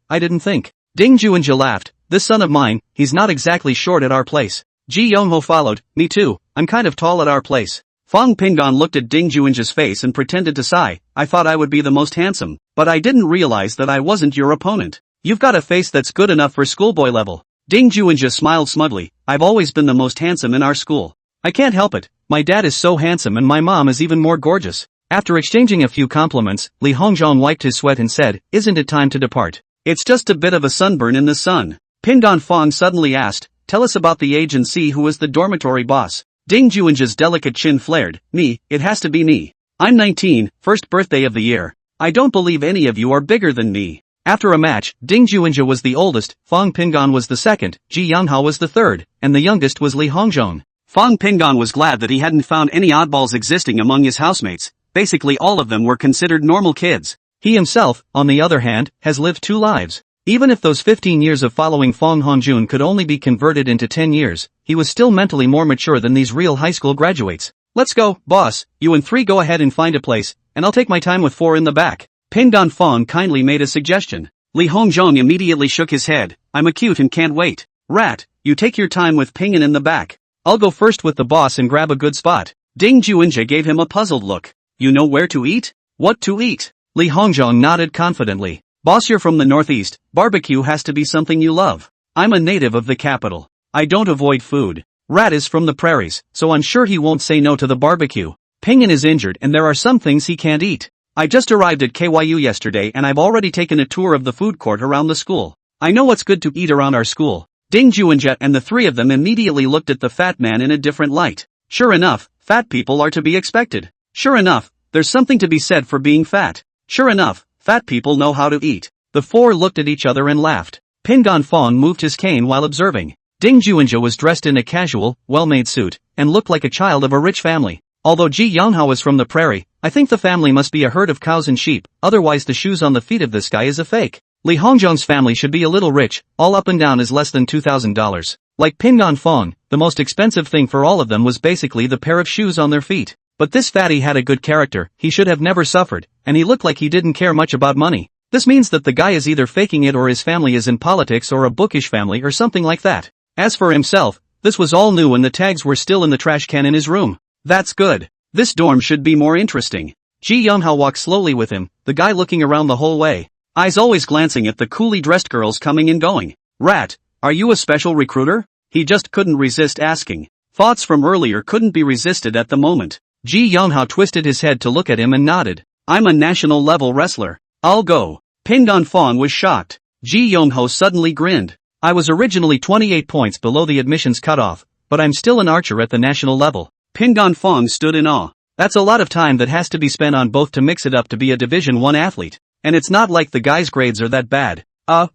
Ding Juinja laughed. This son of mine, he's not exactly short at our place. Ji Yongho followed. Me too, I'm kind of tall at our place. Fong Pingon looked at Ding Juinja's face and pretended to sigh. I thought I would be the most handsome, but I didn't realize that I wasn't your opponent. You've got a face that's good enough for schoolboy level. Ding Juinja smiled smugly. I've always been the most handsome in our school. I can't help it. My dad is so handsome and my mom is even more gorgeous. After exchanging a few compliments, Li Hongzhong wiped his sweat and said, isn't it time to depart? It's just a bit of a sunburn in the sun. Pingon Fong suddenly asked, tell us about the age and see who is the dormitory boss. Ding Juinja's delicate chin flared. Me, it has to be me. I'm 19, first birthday of the year. I don't believe any of you are bigger than me. After a match, Ding Juinja was the oldest, Fong Pingon was the second, Ji Younghao was the third, and the youngest was Li Hongzhong. Fong Pingon was glad that he hadn't found any oddballs existing among his housemates. Basically all of them were considered normal kids. He himself, on the other hand, has lived 2 lives. Even if those 15 years of following Fong Hongjun could only be converted into 10 years, he was still mentally more mature than these real high school graduates. Let's go, boss, you and 3 go ahead and find a place, and I'll take my time with 4 in the back. Pingon Fong kindly made a suggestion. Li Hongzhong immediately shook his head. I'm cute and can't wait. Rat, you take your time with Pingon in the back. I'll go first with the boss and grab a good spot. Ding Juinja gave him a puzzled look. You know where to eat? What to eat? Li Hongzhong nodded confidently. Boss, you're from the northeast, barbecue has to be something you love. I'm a native of the capital. I don't avoid food. Rat is from the prairies, so I'm sure he won't say no to the barbecue. Pinyin is injured and there are some things he can't eat. I just arrived at KYU yesterday and I've already taken a tour of the food court around the school. I know what's good to eat around our school. Ding Juanjet and the three of them immediately looked at the fat man in a different light. Sure enough, fat people are to be expected. Sure enough, there's something to be said for being fat. Sure enough, fat people know how to eat. The four looked at each other and laughed. Pingon Fong moved his cane while observing. Ding Juanja was dressed in a casual, well-made suit, and looked like a child of a rich family. Although Ji Yonghao is from the prairie, I think the family must be a herd of cows and sheep, otherwise the shoes on the feet of this guy is a fake. Li Hongzhong's family should be a little rich, all up and down is less than $2,000. Like Pingon Fong, the most expensive thing for all of them was basically the pair of shoes on their feet. But this fatty had a good character, he should have never suffered, and he looked like he didn't care much about money. This means that the guy is either faking it or his family is in politics or a bookish family or something like that. As for himself, this was all new and the tags were still in the trash can in his room. That's good. This dorm should be more interesting. Ji Yonghao walked slowly with him, the guy looking around the whole way. Eyes always glancing at the coolly dressed girls coming and going. Rat, are you a special recruiter? He just couldn't resist asking. Thoughts from earlier couldn't be resisted at the moment. Ji Yonghao twisted his head to look at him and nodded. I'm a national level wrestler. I'll go. Pingon Fong was shocked. Ji Yonghao suddenly grinned. I was originally 28 points below the admissions cutoff, but I'm still an archer at the national level. Pingon Fong stood in awe. That's a lot of time that has to be spent on both to mix it up to be a Division 1 athlete. And it's not like the guy's grades are that bad.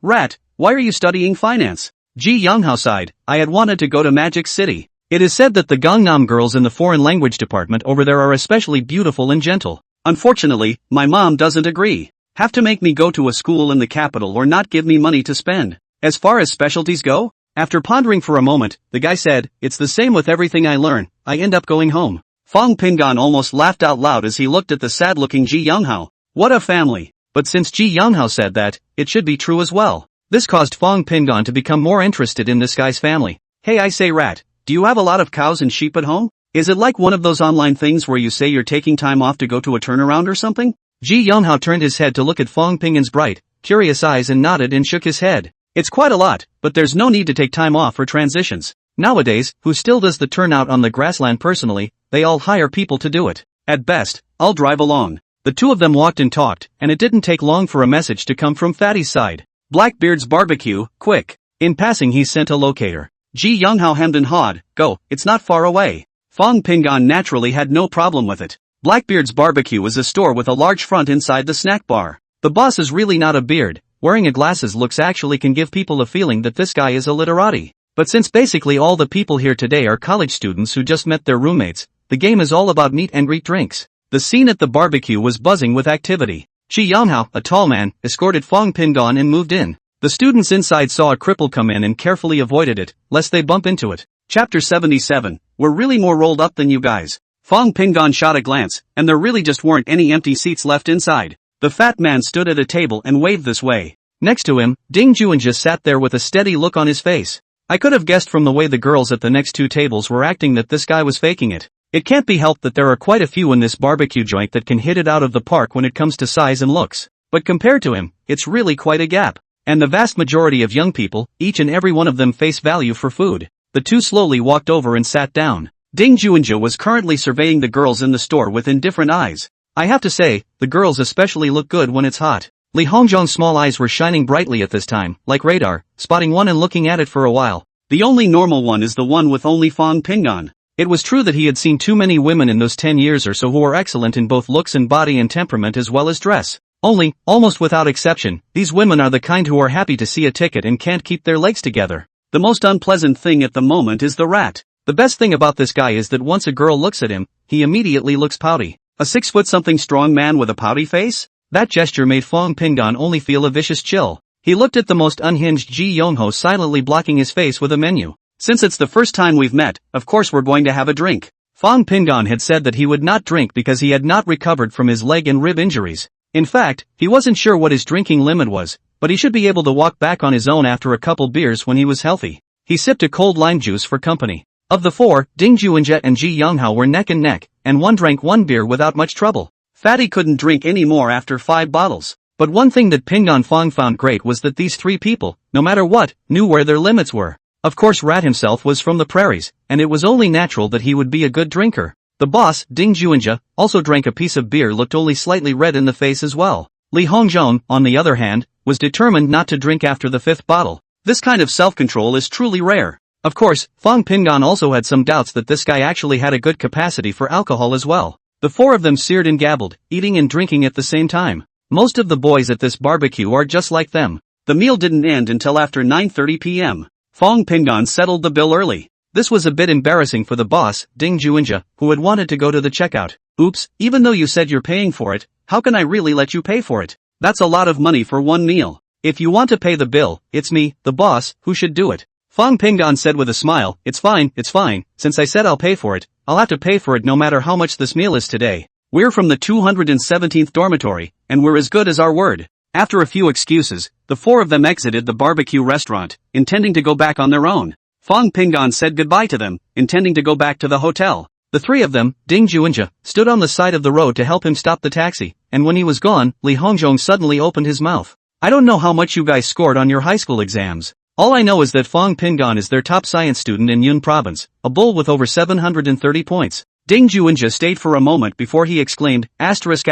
Rat, why are you studying finance? Ji Yonghao sighed. I had wanted to go to Magic City. It is said that the Gangnam girls in the foreign language department over there are especially beautiful and gentle. Unfortunately, my mom doesn't agree. Have to make me go to a school in the capital or not give me money to spend. As far as specialties go, after pondering for a moment, the guy said, it's the same with everything I learn, I end up going home. Fong Pingon almost laughed out loud as he looked at the sad-looking Ji Yonghao. What a family. But since Ji Yonghao said that, it should be true as well. This caused Fong Pingon to become more interested in this guy's family. Hey, I say Rat, do you have a lot of cows and sheep at home? Is it like one of those online things where you say you're taking time off to go to a turnaround or something? Ji Yonghao turned his head to look at Fong Pingon's bright, curious eyes and nodded and shook his head. It's quite a lot, but there's no need to take time off for transitions. Nowadays, who still does the turnout on the grassland personally, they all hire people to do it. At best, I'll drive along. The two of them walked and talked, and it didn't take long for a message to come from Fatty's side. Blackbeard's barbecue, quick. In passing he sent a locator. Ji Yonghao hemmed and hawed, go, it's not far away. Fong Pingon naturally had no problem with it. Blackbeard's barbecue is a store with a large front inside the snack bar. The boss is really not a beard. Wearing a glasses looks actually can give people a feeling that this guy is a literati. But since basically all the people here today are college students who just met their roommates, the game is all about meet and greet drinks. The scene at the barbecue was buzzing with activity. Chi Yonghao, a tall man, escorted Fong Pingon and moved in. The students inside saw a cripple come in and carefully avoided it, lest they bump into it. Chapter 77, we're really more rolled up than you guys. Fong Pingon shot a glance, and there really just weren't any empty seats left inside. The fat man stood at a table and waved this way. Next to him, Ding Juan just sat there with a steady look on his face. I could have guessed from the way the girls at the next two tables were acting that this guy was faking it. It can't be helped that there are quite a few in this barbecue joint that can hit it out of the park when it comes to size and looks. But compared to him, it's really quite a gap. And the vast majority of young people, each and every one of them face value for food. The two slowly walked over and sat down. Ding Juanja was currently surveying the girls in the store with indifferent eyes. I have to say, the girls especially look good when it's hot. Li Hongzhong's small eyes were shining brightly at this time, like radar, spotting one and looking at it for a while. The only normal one is the one with only Fong Pingon. It was true that he had seen too many women in those 10 years or so who were excellent in both looks and body and temperament as well as dress. Only, almost without exception, these women are the kind who are happy to see a ticket and can't keep their legs together. The most unpleasant thing at the moment is the rat. The best thing about this guy is that once a girl looks at him, he immediately looks pouty. A 6-foot-something strong man with a pouty face? That gesture made Fong Pingon only feel a vicious chill. He looked at the most unhinged Ji Yongho silently blocking his face with a menu. Since it's the first time we've met, of course we're going to have a drink. Fong Pingon had said that he would not drink because he had not recovered from his leg and rib injuries. In fact, he wasn't sure what his drinking limit was, but he should be able to walk back on his own after a couple beers when he was healthy. He sipped a cold lime juice for company. Of the four, Ding Juanjet and Ji Yonghao were neck and neck, and one drank one beer without much trouble. Fatty couldn't drink any more after 5 bottles. But one thing that Pingon Fong found great was that these three people, no matter what, knew where their limits were. Of course Rat himself was from the prairies, and it was only natural that he would be a good drinker. The boss, Ding Juinja, also drank a piece of beer, looked only slightly red in the face as well. Li Hongzhong, on the other hand, was determined not to drink after the 5th bottle. This kind of self-control is truly rare. Of course, Fang Pingan also had some doubts that this guy actually had a good capacity for alcohol as well. The four of them seared and gabbled, eating and drinking at the same time. Most of the boys at this barbecue are just like them. The meal didn't end until after 9:30 p.m. Fang Pingan settled the bill early. This was a bit embarrassing for the boss, Ding Juinja, who had wanted to go to the checkout. Oops, even though you said you're paying for it, how can I really let you pay for it? That's a lot of money for one meal. If you want to pay the bill, it's me, the boss, who should do it. Fang Pingan said with a smile, it's fine, since I said I'll pay for it, I'll have to pay for it no matter how much this meal is today. We're from the 217th dormitory, and we're as good as our word. After a few excuses, the four of them exited the barbecue restaurant, intending to go back on their own. Fang Pingan said goodbye to them, intending to go back to the hotel. The three of them, Ding Juinja, stood on the side of the road to help him stop the taxi, and when he was gone, Li Hongzhong suddenly opened his mouth. I don't know how much you guys scored on your high school exams. All I know is that Fang Pingan is their top science student in Yun province, a bull with over 730 points. Ding Juinja stayed for a moment before he exclaimed, asterisk.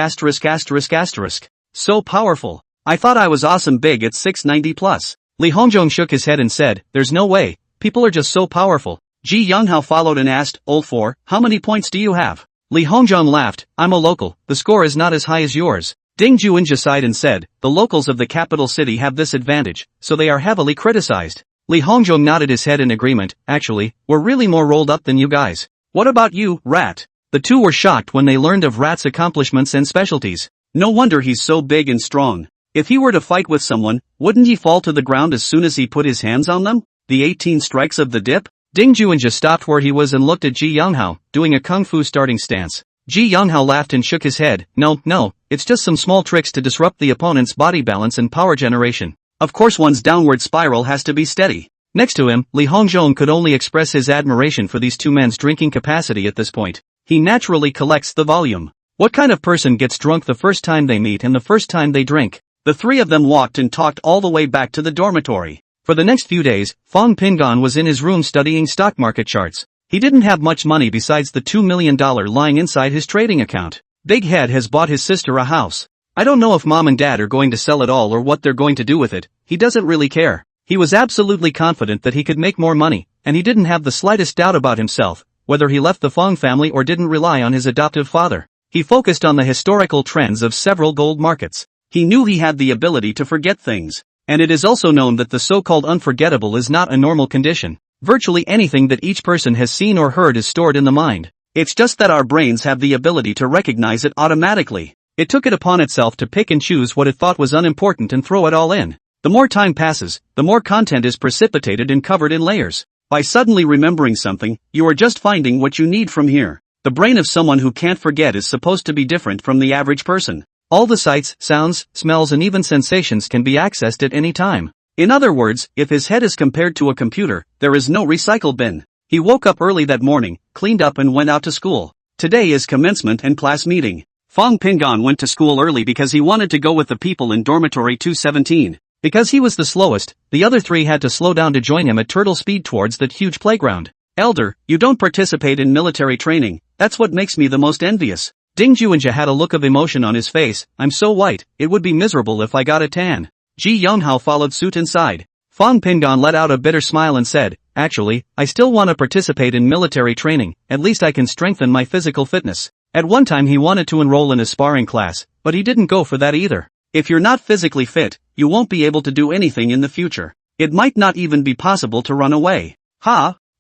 So powerful. I thought I was awesome big at 690 plus. Li Hongzhong shook his head and said, there's no way, people are just so powerful. Ji Younghao followed and asked, Old 4, how many points do you have? Li Hongzhong laughed, I'm a local, the score is not as high as yours. Ding Juinja sighed and said, the locals of the capital city have this advantage, so they are heavily criticized. Li Hongzhong nodded his head in agreement, actually, we're really more rolled up than you guys. What about you, Rat? The two were shocked when they learned of Rat's accomplishments and specialties. No wonder he's so big and strong. If he were to fight with someone, wouldn't he fall to the ground as soon as he put his hands on them? The 18 strikes of the dip? Ding Juinja stopped where he was and looked at Ji Younghao, doing a kung fu starting stance. Ji Younghao laughed and shook his head, no, it's just some small tricks to disrupt the opponent's body balance and power generation. Of course one's downward spiral has to be steady. Next to him, Li Hongzhong could only express his admiration for these two men's drinking capacity at this point. He naturally collects the volume. What kind of person gets drunk the first time they meet and the first time they drink? The three of them walked and talked all the way back to the dormitory. For the next few days, Fang Pingan was in his room studying stock market charts. He didn't have much money besides the $2 million lying inside his trading account. Big Head has bought his sister a house. I don't know if mom and dad are going to sell it all or what they're going to do with it, he doesn't really care. He was absolutely confident that he could make more money, and he didn't have the slightest doubt about himself, whether he left the Fang family or didn't rely on his adoptive father. He focused on the historical trends of several gold markets. He knew he had the ability to forget things. And it is also known that the so-called unforgettable is not a normal condition. Virtually anything that each person has seen or heard is stored in the mind. It's just that our brains have the ability to recognize it automatically. It took it upon itself to pick and choose what it thought was unimportant and throw it all in. The more time passes, the more content is precipitated and covered in layers. By suddenly remembering something, you are just finding what you need from here. The brain of someone who can't forget is supposed to be different from the average person. All the sights, sounds, smells and even sensations can be accessed at any time. In other words, if his head is compared to a computer, there is no recycle bin. He woke up early that morning, cleaned up and went out to school. Today is commencement and class meeting. Fang Pingan went to school early because he wanted to go with the people in dormitory 217. Because he was the slowest, the other three had to slow down to join him at turtle speed towards that huge playground. Elder, you don't participate in military training, that's what makes me the most envious. Ding Juinja had a look of emotion on his face, I'm so white, it would be miserable if I got a tan. Ji Younghao followed suit inside. Fang Pingan let out a bitter smile and said, actually, I still want to participate in military training, at least I can strengthen my physical fitness. At one time he wanted to enroll in a sparring class, but he didn't go for that either. If you're not physically fit, you won't be able to do anything in the future. It might not even be possible to run away.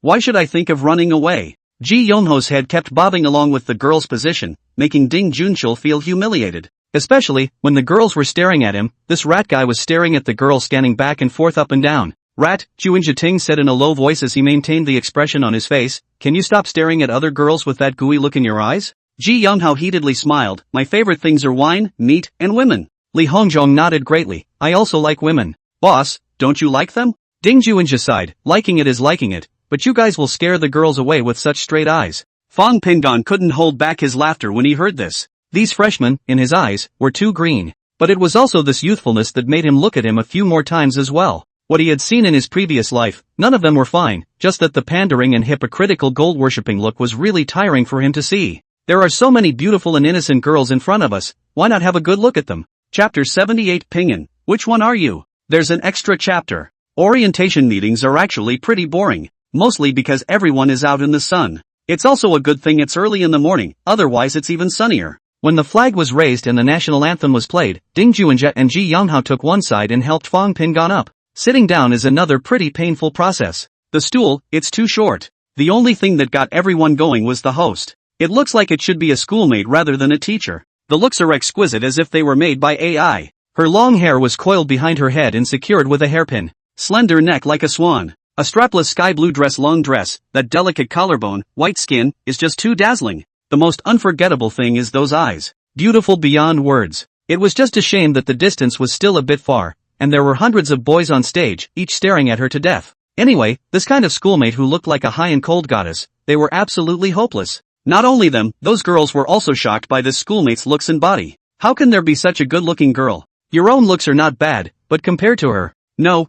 Why should I think of running away? Ji Yongho's head kept bobbing along with the girl's position, making Ding Junshul feel humiliated. Especially, when the girls were staring at him, this rat guy was staring at the girl scanning back and forth up and down. Rat, Juinja Ting said in a low voice as he maintained the expression on his face, can you stop staring at other girls with that gooey look in your eyes? Ji Yonghao heatedly smiled, my favorite things are wine, meat, and women. Li Hongzhong nodded greatly, I also like women. Boss, don't you like them? Ding Juinja sighed, liking it is liking it. But you guys will scare the girls away with such straight eyes. Fang Pingan couldn't hold back his laughter when he heard this. These freshmen, in his eyes, were too green. But it was also this youthfulness that made him look at him a few more times as well. What he had seen in his previous life, none of them were fine, just that the pandering and hypocritical gold-worshipping look was really tiring for him to see. There are so many beautiful and innocent girls in front of us, why not have a good look at them? Chapter 78 Pingin, which one are you? There's an extra chapter. Orientation meetings are actually pretty boring, mostly because everyone is out in the sun. It's also a good thing it's early in the morning, otherwise it's even sunnier. When the flag was raised and the national anthem was played, Ding Juinja and Ji Younghao took one side and helped Fong Pingan up. Sitting down is another pretty painful process. The stool, it's too short. The only thing that got everyone going was the host. It looks like it should be a schoolmate rather than a teacher. The looks are exquisite as if they were made by AI. Her long hair was coiled behind her head and secured with a hairpin. Slender neck like a swan. A strapless sky blue long dress, that delicate collarbone, white skin, is just too dazzling. The most unforgettable thing is those eyes. Beautiful beyond words. It was just a shame that the distance was still a bit far, and there were hundreds of boys on stage, each staring at her to death. Anyway, this kind of schoolmate who looked like a high and cold goddess, they were absolutely hopeless. Not only them, those girls were also shocked by this schoolmate's looks and body. How can there be such a good-looking girl? Your own looks are not bad, but compared to her. No,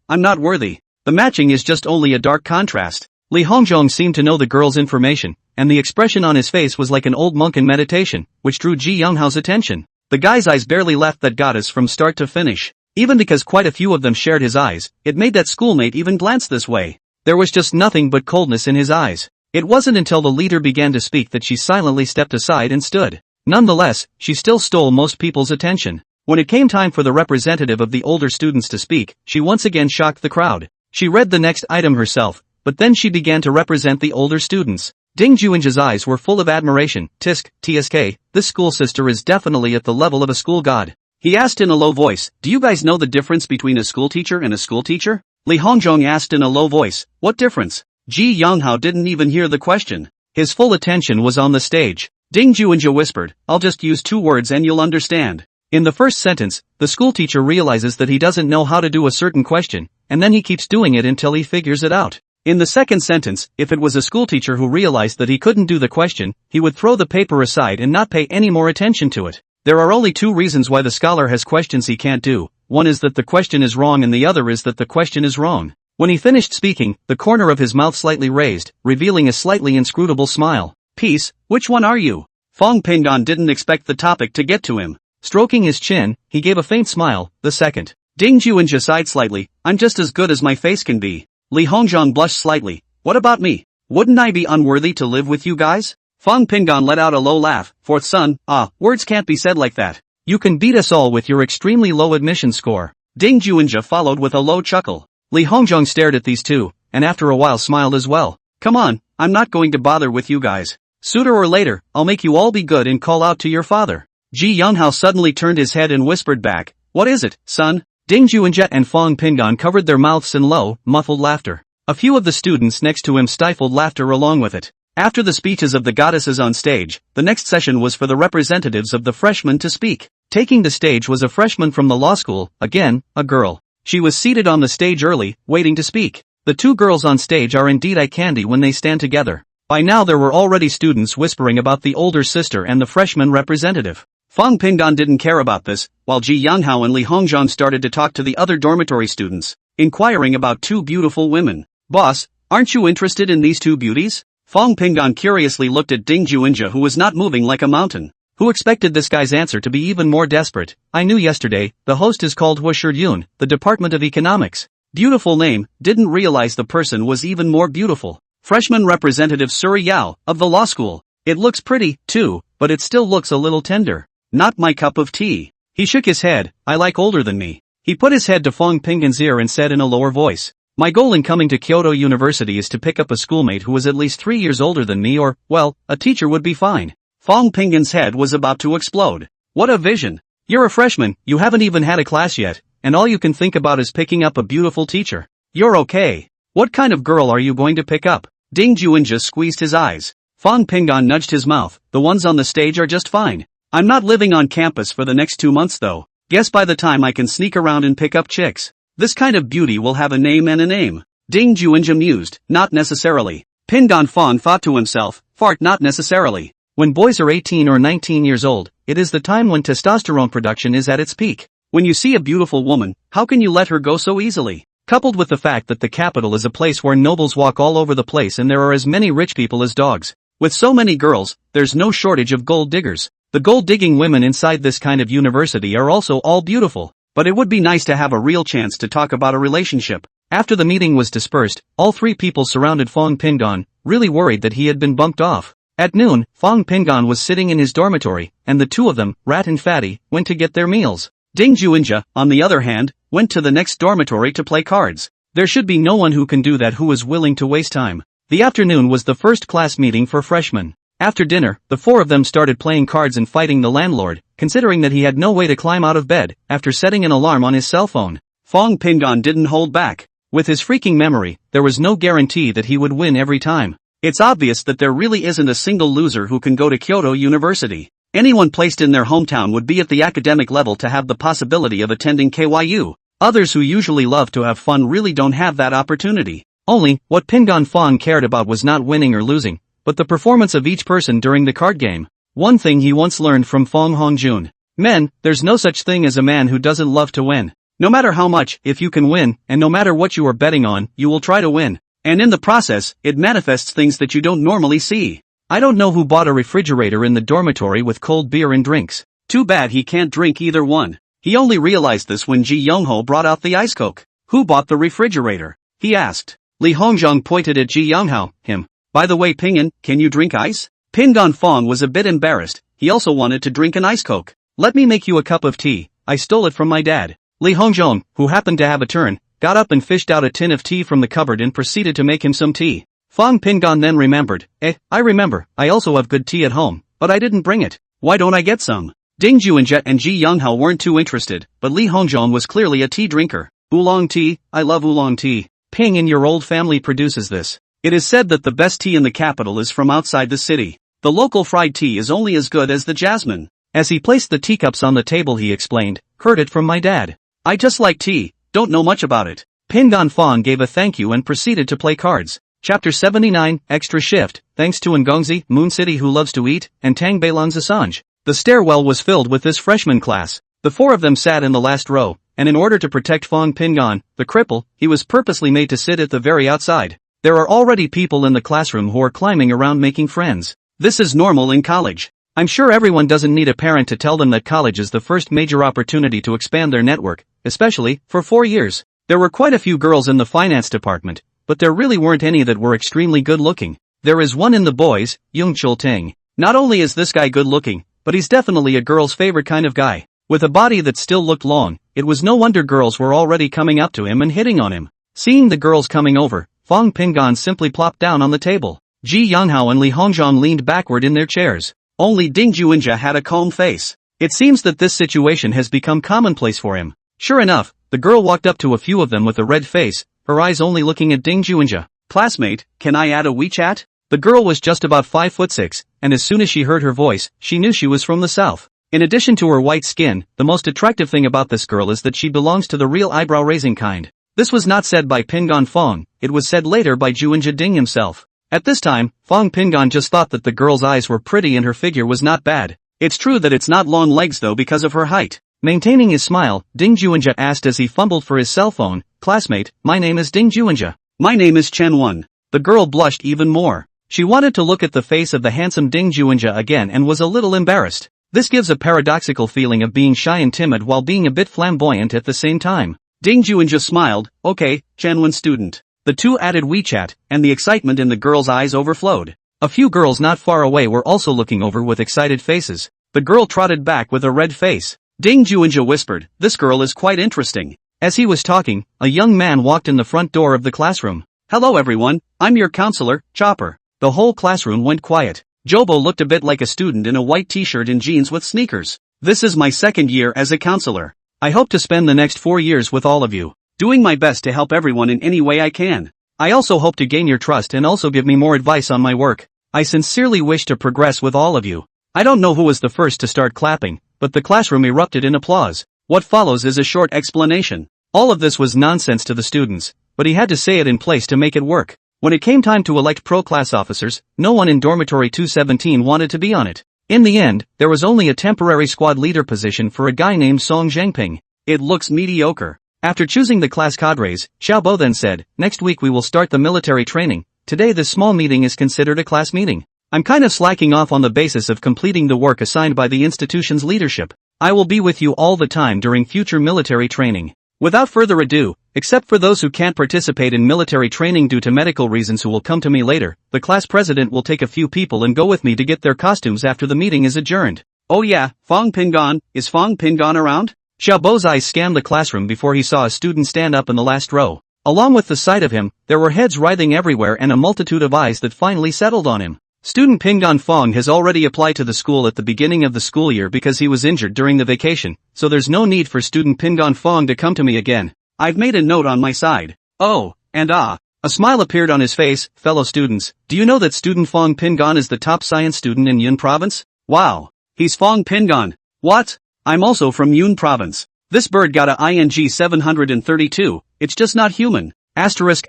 I'm not worthy. The matching is just only a dark contrast. Li Hongzhong seemed to know the girl's information, and the expression on his face was like an old monk in meditation, which drew Ji Younghao's attention. The guy's eyes barely left that goddess from start to finish. Even because quite a few of them shared his eyes, it made that schoolmate even glance this way. There was just nothing but coldness in his eyes. It wasn't until the leader began to speak that she silently stepped aside and stood. Nonetheless, she still stole most people's attention. When it came time for the representative of the older students to speak, she once again shocked the crowd. She read the next item herself, but then she began to represent the older students. Ding Juinja's eyes were full of admiration. TSK, this school sister is definitely at the level of a school god. He asked in a low voice, do you guys know the difference between a schoolteacher and a schoolteacher? Li Hongzhong asked in a low voice, what difference? Ji Younghao didn't even hear the question. His full attention was on the stage. Ding Juinja whispered, I'll just use 2 words and you'll understand. In the first sentence, the schoolteacher realizes that he doesn't know how to do a certain question, and then he keeps doing it until he figures it out. In the second sentence, if it was a schoolteacher who realized that he couldn't do the question, he would throw the paper aside and not pay any more attention to it. There are only 2 reasons why the scholar has questions he can't do. One is that the question is wrong and the other is that the question is wrong. When he finished speaking, the corner of his mouth slightly raised, revealing a slightly inscrutable smile. Peace, which one are you? Fong Pingan didn't expect the topic to get to him. Stroking his chin, he gave a faint smile, the second. Ding Juinja sighed slightly, I'm just as good as my face can be. Li Hongzhong blushed slightly, what about me? Wouldn't I be unworthy to live with you guys? Fong Pingan let out a low laugh, fourth son, words can't be said like that. You can beat us all with your extremely low admission score. Ding Juinja followed with a low chuckle. Li Hongzhong stared at these two, and after a while smiled as well. Come on, I'm not going to bother with you guys. Sooner or later, I'll make you all be good and call out to your father. Ji Younghao suddenly turned his head and whispered back, what is it, son? Ding Juinja and Fong Pingan covered their mouths in low, muffled laughter. A few of the students next to him stifled laughter along with it. After the speeches of the goddesses on stage, the next session was for the representatives of the freshmen to speak. Taking the stage was a freshman from the law school, again, a girl. She was seated on the stage early, waiting to speak. The 2 girls on stage are indeed eye candy when they stand together. By now there were already students whispering about the older sister and the freshman representative. Fong Pingan didn't care about this, while Ji Younghao and Li Hongzhong started to talk to the other dormitory students, inquiring about 2 beautiful women. Boss, aren't you interested in these 2 beauties? Fong Pingan curiously looked at Ding Juinja, who was not moving like a mountain. Who expected this guy's answer to be even more desperate? I knew yesterday, the host is called Hua Shiyun, the Department of Economics. Beautiful name, didn't realize the person was even more beautiful. Freshman representative Suri Yao, of the law school. It looks pretty, too, but it still looks a little tender. Not my cup of tea. He shook his head, I like older than me. He put his head to Fong Pingan's ear and said in a lower voice, my goal in coming to Kyoto University is to pick up a schoolmate who is at least 3 years older than me or, well, a teacher would be fine. Fong Pingan's head was about to explode. What a vision. You're a freshman, you haven't even had a class yet, and all you can think about is picking up a beautiful teacher. You're okay. What kind of girl are you going to pick up? Ding Juinja squeezed his eyes. Fong Pingan nudged his mouth, the ones on the stage are just fine. I'm not living on campus for the next 2 months though. Guess by the time I can sneak around and pick up chicks, this kind of beauty will have a name and a name. Ding Juinja mused, not necessarily. Pingan Fong thought to himself, fart not necessarily. When boys are 18 or 19 years old, it is the time when testosterone production is at its peak. When you see a beautiful woman, how can you let her go so easily? coupled with the fact that the capital is a place where nobles walk all over the place and there are as many rich people as dogs. With so many girls, there's no shortage of gold diggers. The gold-digging women inside this kind of university are also all beautiful. But it would be nice to have a real chance to talk about a relationship. After the meeting was dispersed, all three people surrounded Fong Pingon, really worried that he had been bumped off. At noon, Fong Pingon was sitting in his dormitory, and the two of them, Rat and Fatty, went to get their meals. Ding Juinja, on the other hand, went to the next dormitory to play cards. There should be no one who can do that who is willing to waste time. The afternoon was the first class meeting for freshmen. After dinner, the four of them started playing cards and fighting the landlord, considering that he had no way to climb out of bed, after setting an alarm on his cell phone. Fong Pingon didn't hold back. With his freaking memory, there was no guarantee that he would win every time. It's obvious that there really isn't a single loser who can go to Kyoto University. Anyone placed in their hometown would be at the academic level to have the possibility of attending KYU. Others who usually love to have fun really don't have that opportunity. Only, what Pingon Fong cared about was not winning or losing, but the performance of each person during the card game. One thing he once learned from Fong Hongjun. Men, there's no such thing as a man who doesn't love to win. No matter how much, if you can win, and no matter what you are betting on, you will try to win. And in the process, it manifests things that you don't normally see. I don't know who bought a refrigerator in the dormitory with cold beer and drinks. Too bad he can't drink either one. He only realized this when Ji Youngho brought out the ice coke. Who bought the refrigerator? He asked. Li Hongzhong pointed at Ji Youngho, him. By the way Pingon, can you drink ice? Pingon Fong was a bit embarrassed, he also wanted to drink an ice coke. Let me make you a cup of tea, I stole it from my dad. Li Hongzhong, who happened to have a turn, got up and fished out a tin of tea from the cupboard and proceeded to make him some tea. Fong Pingon then remembered, I remember, I also have good tea at home, but I didn't bring it. Why don't I get some? Ding Juinjet and Ji Younghao weren't too interested, but Li Hongzhong was clearly a tea drinker. Oolong tea, I love oolong tea. Ping in your old family produces this. It is said that the best tea in the capital is from outside the city. The local fried tea is only as good as the jasmine. As he placed the teacups on the table he explained, heard it from my dad. I just like tea, don't know much about it. Pingon Fong gave a thank you and proceeded to play cards. Chapter 79, Extra Shift, thanks to Ngongzi, Moon City who loves to eat, and Tang Beilong's Assange. The stairwell was filled with this freshman class. The four of them sat in the last row, and in order to protect Fong Pingon, the cripple, he was purposely made to sit at the very outside. There are already people in the classroom who are climbing around making friends. This is normal in college. I'm sure everyone doesn't need a parent to tell them that college is the first major opportunity to expand their network, especially, for 4 years. There were quite a few girls in the finance department, but there really weren't any that were extremely good looking. There is one in the boys, Yung Chul Ting. Not only is this guy good looking, but he's definitely a girl's favorite kind of guy. With a body that still looked long, it was no wonder girls were already coming up to him and hitting on him. Seeing the girls coming over, Fong Pingon simply plopped down on the table. Ji Younghao and Li Hongzhong leaned backward in their chairs. Only Ding Juinja had a calm face. It seems that this situation has become commonplace for him. Sure enough, the girl walked up to a few of them with a red face, her eyes only looking at Ding Juinja. Classmate, can I add a WeChat? The girl was just about 5'6", and as soon as she heard her voice, she knew she was from the south. In addition to her white skin, the most attractive thing about this girl is that she belongs to the real eyebrow-raising kind. This was not said by Pingon Fong, it was said later by Juinja Ding himself. At this time, Fong Pingon just thought that the girl's eyes were pretty and her figure was not bad. It's true that it's not long legs though because of her height. Maintaining his smile, Ding Juinja asked as he fumbled for his cell phone, classmate, my name is Ding Juinja. My name is Chen Wen. The girl blushed even more. She wanted to look at the face of the handsome Ding Juinja again and was a little embarrassed. This gives a paradoxical feeling of being shy and timid while being a bit flamboyant at the same time. Ding Juinja smiled, okay, Chen Wen student. The two added WeChat, and the excitement in the girl's eyes overflowed. A few girls not far away were also looking over with excited faces. The girl trotted back with a red face. Ding Juinja whispered, this girl is quite interesting. As he was talking, a young man walked in the front door of the classroom. Hello everyone, I'm your counselor, Chopper. The whole classroom went quiet. Jobo looked a bit like a student in a white t-shirt and jeans with sneakers. This is my second year as a counselor. I hope to spend the next 4 years with all of you, doing my best to help everyone in any way I can. I also hope to gain your trust and also give me more advice on my work. I sincerely wish to progress with all of you. I don't know who was the first to start clapping, but the classroom erupted in applause. What follows is a short explanation. All of this was nonsense to the students, but he had to say it in place to make it work. When it came time to elect pro-class officers, no one in dormitory 217 wanted to be on it. In the end, there was only a temporary squad leader position for a guy named Song Zhengping. It looks mediocre. After choosing the class cadres, Xiaobo then said, next week we will start the military training. Today this small meeting is considered a class meeting. I'm kind of slacking off on the basis of completing the work assigned by the institution's leadership. I will be with you all the time during future military training. Without further ado, except for those who can't participate in military training due to medical reasons who will come to me later, the class president will take a few people and go with me to get their costumes after the meeting is adjourned. Oh yeah, Fong Pingon, is Fong Pingon around? Xiaobo's eyes scanned the classroom before he saw a student stand up in the last row. Along with the sight of him, there were heads writhing everywhere and a multitude of eyes that finally settled on him. Student Pingon Fong has already applied to the school at the beginning of the school year because he was injured during the vacation, so there's no need for student Pingon Fong to come to me again. I've made a note on my side. Oh, and A smile appeared on his face. Fellow students, do you know that student Fong Pingon is the top science student in Yun Province? Wow, he's Fong Pingon. What? I'm also from Yun Province. This bird got a ING 732, it's just not human. Asterisk.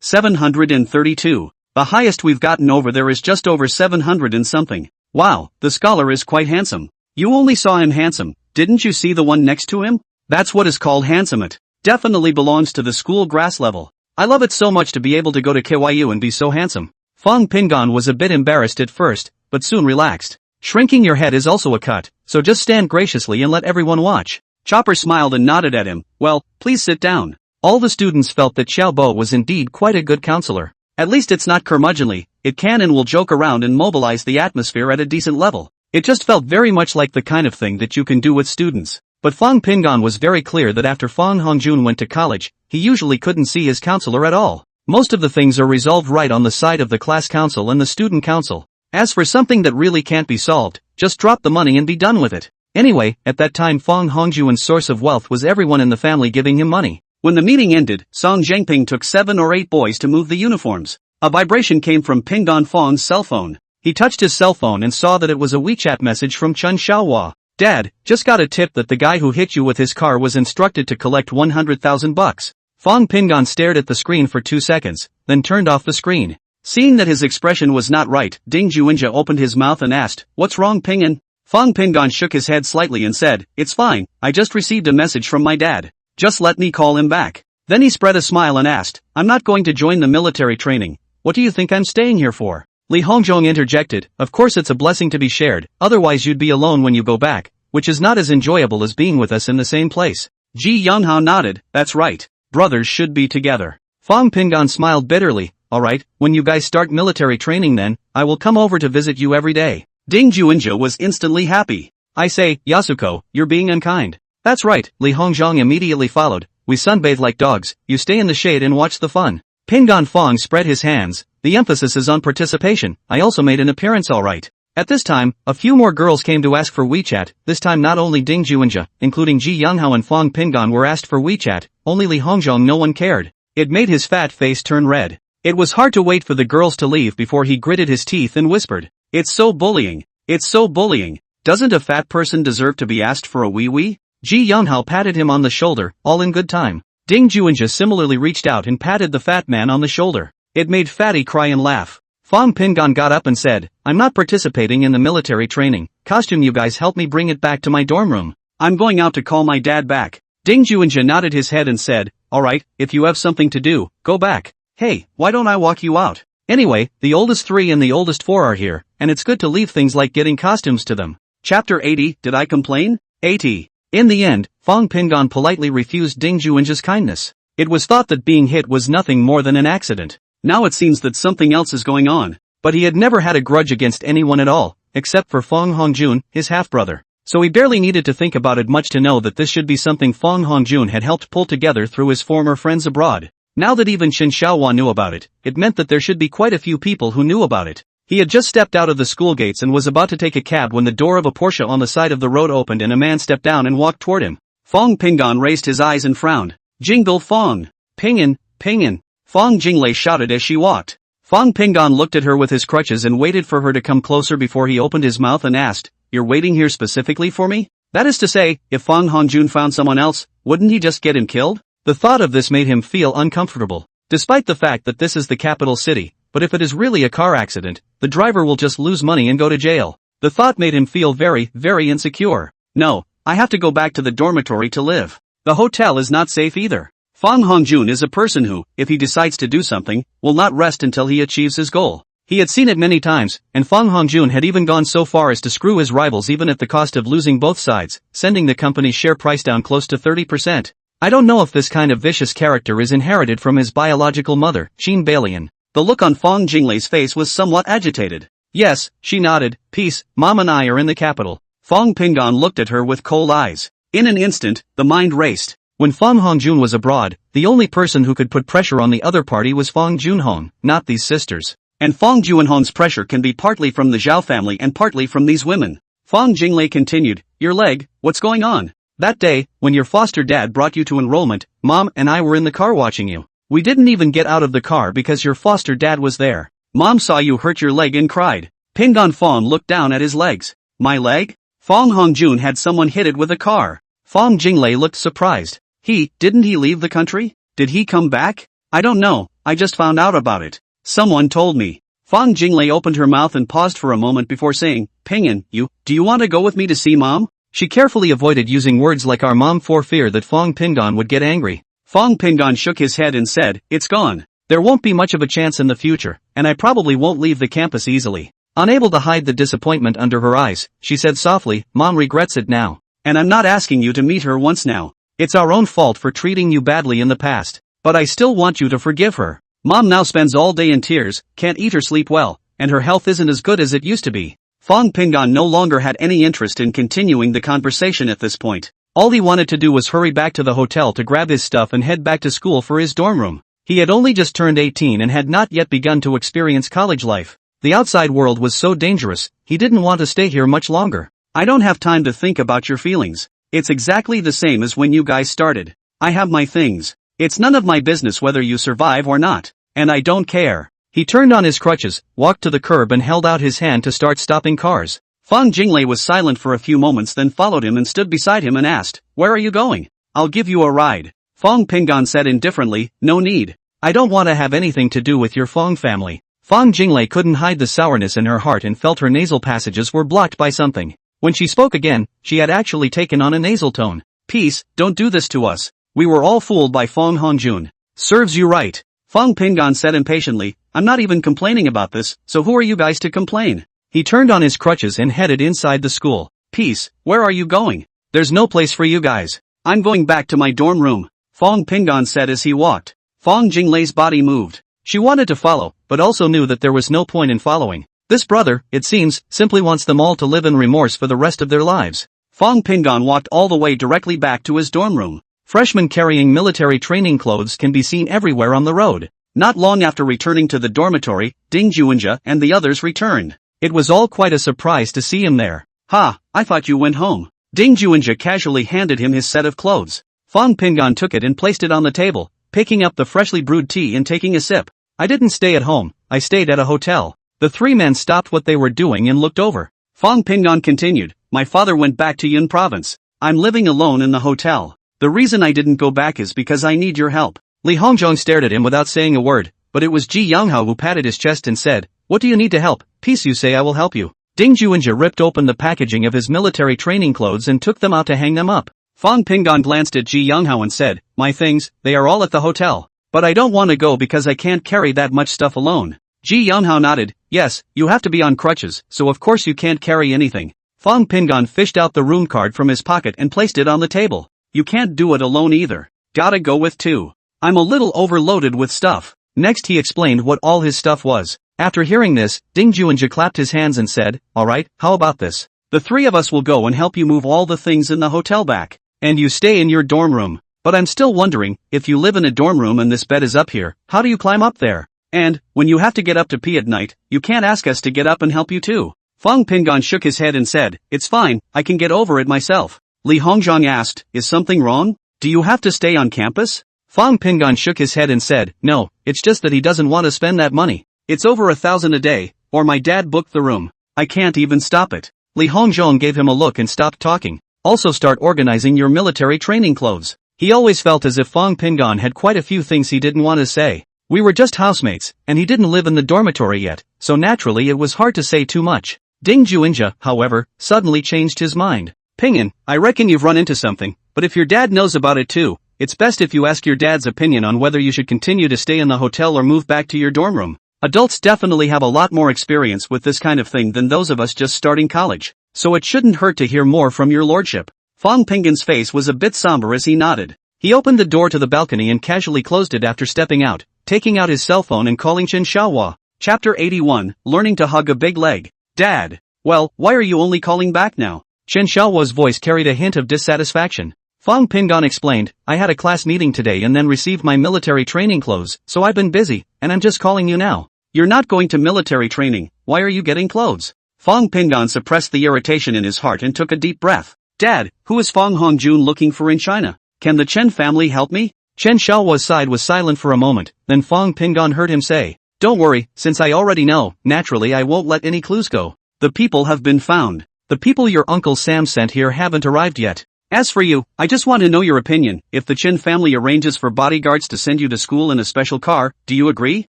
732. The highest we've gotten over there is just over 700 and something. Wow, the scholar is quite handsome. You only saw him handsome, didn't you see the one next to him? That's what is called handsome. It definitely belongs to the school grass level. I love it so much to be able to go to KYU and be so handsome. Fong Pingon was a bit embarrassed at first, but soon relaxed. Shrinking your head is also a cut, so just stand graciously and let everyone watch. Chopper smiled and nodded at him. Well, please sit down. All the students felt that Xiaobo was indeed quite a good counselor. At least it's not curmudgeonly, it can and will joke around and mobilize the atmosphere at a decent level. It just felt very much like the kind of thing that you can do with students. But Fong Pingon was very clear that after Fong Hongjun went to college, he usually couldn't see his counselor at all. Most of the things are resolved right on the side of the class council and the student council. As for something that really can't be solved, just drop the money and be done with it. Anyway, at that time Fong Hongjuan's source of wealth was everyone in the family giving him money. When the meeting ended, Song Zhengping took 7 or 8 boys to move the uniforms. A vibration came from Pingon Fong's cell phone. He touched his cell phone and saw that it was a WeChat message from Chun Xiaohua. Dad, just got a tip that the guy who hit you with his car was instructed to collect 100,000 bucks. Fong Pingon stared at the screen for 2 seconds, then turned off the screen. Seeing that his expression was not right, Ding Juinja opened his mouth and asked, "What's wrong, Pingon?" Fong Pingon shook his head slightly and said, "It's fine, I just received a message from my dad. Just let me call him back." Then he spread a smile and asked, "I'm not going to join the military training. What do you think I'm staying here for?" Li Hongzhong interjected, "Of course it's a blessing to be shared, otherwise you'd be alone when you go back, which is not as enjoyable as being with us in the same place." Ji Yunhao nodded, "That's right. Brothers should be together." Fong Pingon smiled bitterly, "Alright, when you guys start military training then, I will come over to visit you every day." Ding Juinja was instantly happy. "I say, Yasuko, you're being unkind." "That's right," Li Hongzhong immediately followed, "we sunbathe like dogs, you stay in the shade and watch the fun." Pingon Fong spread his hands, "The emphasis is on participation, I also made an appearance alright." At this time, a few more girls came to ask for WeChat. This time not only Ding Juinja, including Ji Yunhao and Fong Pingon were asked for WeChat, only Li Hongzhong no one cared. It made his fat face turn red. It was hard to wait for the girls to leave before he gritted his teeth and whispered, "It's so bullying. It's so bullying. Doesn't a fat person deserve to be asked for a wee-wee?" Ji Yunhao patted him on the shoulder, all in good time. Ding Juinja similarly reached out and patted the fat man on the shoulder. It made Fatty cry and laugh. Fong Pingon got up and said, "I'm not participating in the military training. Costume, you guys help me bring it back to my dorm room. I'm going out to call my dad back." Ding Juinja nodded his head and said, "Alright, if you have something to do, go back." "Hey, why don't I walk you out?" "Anyway, the oldest 3 and the oldest 4 are here, and it's good to leave things like getting costumes to them." Chapter 80, Did I Complain? 80. In the end, Fong Pingon politely refused Ding Juinja's kindness. It was thought that being hit was nothing more than an accident. Now it seems that something else is going on. But he had never had a grudge against anyone at all, except for Fong Hongjun, his half-brother. So he barely needed to think about it much to know that this should be something Fong Hongjun had helped pull together through his former friends abroad. Now that even Shin Xiaohua knew about it, it meant that there should be quite a few people who knew about it. He had just stepped out of the school gates and was about to take a cab when the door of a Porsche on the side of the road opened and a man stepped down and walked toward him. Fong Pingon raised his eyes and frowned. "Jingle Fong! Pingon, Pingon!" Fong Jinglei shouted as she walked. Fong Pingon looked at her with his crutches and waited for her to come closer before he opened his mouth and asked, "You're waiting here specifically for me?" That is to say, if Fong Hongjun found someone else, wouldn't he just get him killed? The thought of this made him feel uncomfortable. Despite the fact that this is the capital city, but if it is really a car accident, the driver will just lose money and go to jail. The thought made him feel very, very insecure. No, I have to go back to the dormitory to live. The hotel is not safe either. Fang Hongjun is a person who, if he decides to do something, will not rest until he achieves his goal. He had seen it many times, and Fang Hongjun had even gone so far as to screw his rivals even at the cost of losing both sides, sending the company's share price down close to 30%. I don't know if this kind of vicious character is inherited from his biological mother, Qin Balian. The look on Fang Jinglei's face was somewhat agitated. Yes, she nodded. Peace, Mom and I are in the capital. Fang Pingon looked at her with cold eyes. In an instant, the mind raced. When Fang Hongjun was abroad, the only person who could put pressure on the other party was Fang Junhong, not these sisters. And Fang Junhong's pressure can be partly from the Zhao family and partly from these women. Fang Jinglei continued, your leg, what's going on? That day, when your foster dad brought you to enrollment, Mom and I were in the car watching you. We didn't even get out of the car because your foster dad was there. Mom saw you hurt your leg and cried. Pingon Fang looked down at his legs. My leg? Fang Hongjun had someone hit it with a car. Fang Jinglei looked surprised. Didn't he leave the country? Did he come back? I don't know, I just found out about it. Someone told me. Fang Jinglei opened her mouth and paused for a moment before saying, Pingon, do you want to go with me to see Mom? She carefully avoided using words like our mom for fear that Fang Pingon would get angry. Fang Pingon shook his head and said, it's gone. There won't be much of a chance in the future, and I probably won't leave the campus easily. Unable to hide the disappointment under her eyes, she said softly, Mom regrets it now. And I'm not asking you to meet her once now. It's our own fault for treating you badly in the past. But I still want you to forgive her. Mom now spends all day in tears, can't eat or sleep well, and her health isn't as good as it used to be. Fang Pingon no longer had any interest in continuing the conversation at this point. All he wanted to do was hurry back to the hotel to grab his stuff and head back to school for his dorm room. He had only just turned 18 and had not yet begun to experience college life. The outside world was so dangerous, he didn't want to stay here much longer. I don't have time to think about your feelings. It's exactly the same as when you guys started. I have my things. It's none of my business whether you survive or not. And I don't care. He turned on his crutches, walked to the curb and held out his hand to start stopping cars. Fang Jinglei was silent for a few moments, then followed him and stood beside him and asked, where are you going? I'll give you a ride. Fang Pingon said indifferently, no need. I don't want to have anything to do with your Fang family. Fang Jinglei couldn't hide the sourness in her heart and felt her nasal passages were blocked by something. When she spoke again, she had actually taken on a nasal tone. Peace, don't do this to us. We were all fooled by Fang Hongjun. Serves you right. Fang Pingon said impatiently, I'm not even complaining about this, so who are you guys to complain? He turned on his crutches and headed inside the school. Peace, where are you going? There's no place for you guys. I'm going back to my dorm room. Fang Pingon said as he walked. Fang Jinglei's body moved. She wanted to follow, but also knew that there was no point in following. This brother, it seems, simply wants them all to live in remorse for the rest of their lives. Fang Pingon walked all the way directly back to his dorm room. Freshmen carrying military training clothes can be seen everywhere on the road. Not long after returning to the dormitory, Ding Juanjia and the others returned. It was all quite a surprise to see him there. Ha, I thought you went home. Ding Juanjia casually handed him his set of clothes. Fang Pingon took it and placed it on the table, picking up the freshly brewed tea and taking a sip. I didn't stay at home, I stayed at a hotel. The three men stopped what they were doing and looked over. Fang Pingon continued, my father went back to Yun province. I'm living alone in the hotel. The reason I didn't go back is because I need your help. Li Hongzhong stared at him without saying a word, but it was Ji Yanghao who patted his chest and said, what do you need to help? Peace, you say, I will help you. Ding Juanjia ripped open the packaging of his military training clothes and took them out to hang them up. Fang Pingon glanced at Ji Yanghao and said, my things, they are all at the hotel. But I don't want to go because I can't carry that much stuff alone. Ji Yanghao nodded, yes, you have to be on crutches, so of course you can't carry anything. Fang Pingon fished out the room card from his pocket and placed it on the table. You can't do it alone either. Gotta go with two. I'm a little overloaded with stuff. Next he explained what all his stuff was. After hearing this, Ding Juanjia clapped his hands and said, alright, how about this? The three of us will go and help you move all the things in the hotel back. And you stay in your dorm room. But I'm still wondering, if you live in a dorm room and this bed is up here, how do you climb up there? And, when you have to get up to pee at night, you can't ask us to get up and help you too. Fang Pingon shook his head and said, it's fine, I can get over it myself. Li Hongzhong asked, is something wrong? Do you have to stay on campus? Fang Pingon shook his head and said, no, it's just that he doesn't want to spend that money. It's over 1,000 a day, or my dad booked the room. I can't even stop it. Li Hongzhong gave him a look and stopped talking. Also start organizing your military training clothes. He always felt as if Fang Pingon had quite a few things he didn't want to say. We were just housemates, and he didn't live in the dormitory yet, so naturally it was hard to say too much. Ding Juanjia, however, suddenly changed his mind. Ping'an, I reckon you've run into something, but if your dad knows about it too, it's best if you ask your dad's opinion on whether you should continue to stay in the hotel or move back to your dorm room. Adults definitely have a lot more experience with this kind of thing than those of us just starting college, so it shouldn't hurt to hear more from your lordship. Fong Ping'an's face was a bit somber as he nodded. He opened the door to the balcony and casually closed it after stepping out, taking out his cell phone and calling Chen Xiaohua. Chapter 81, Learning to Hug a Big Leg. Dad. Well, why are you only calling back now? Chen Xiaohua's voice carried a hint of dissatisfaction. Fong Ping'an explained, I had a class meeting today and then received my military training clothes, so I've been busy, and I'm just calling you now. You're not going to military training, why are you getting clothes? Fong Ping'an suppressed the irritation in his heart and took a deep breath. Dad, who is Fong Hongjun looking for in China? Can the Chen family help me? Chen Xiaohua's side was silent for a moment, then Fong Ping'an heard him say, Don't worry, since I already know, naturally I won't let any clues go. The people have been found. The people your Uncle Sam sent here haven't arrived yet. As for you, I just want to know your opinion. If the Chen family arranges for bodyguards to send you to school in a special car, do you agree?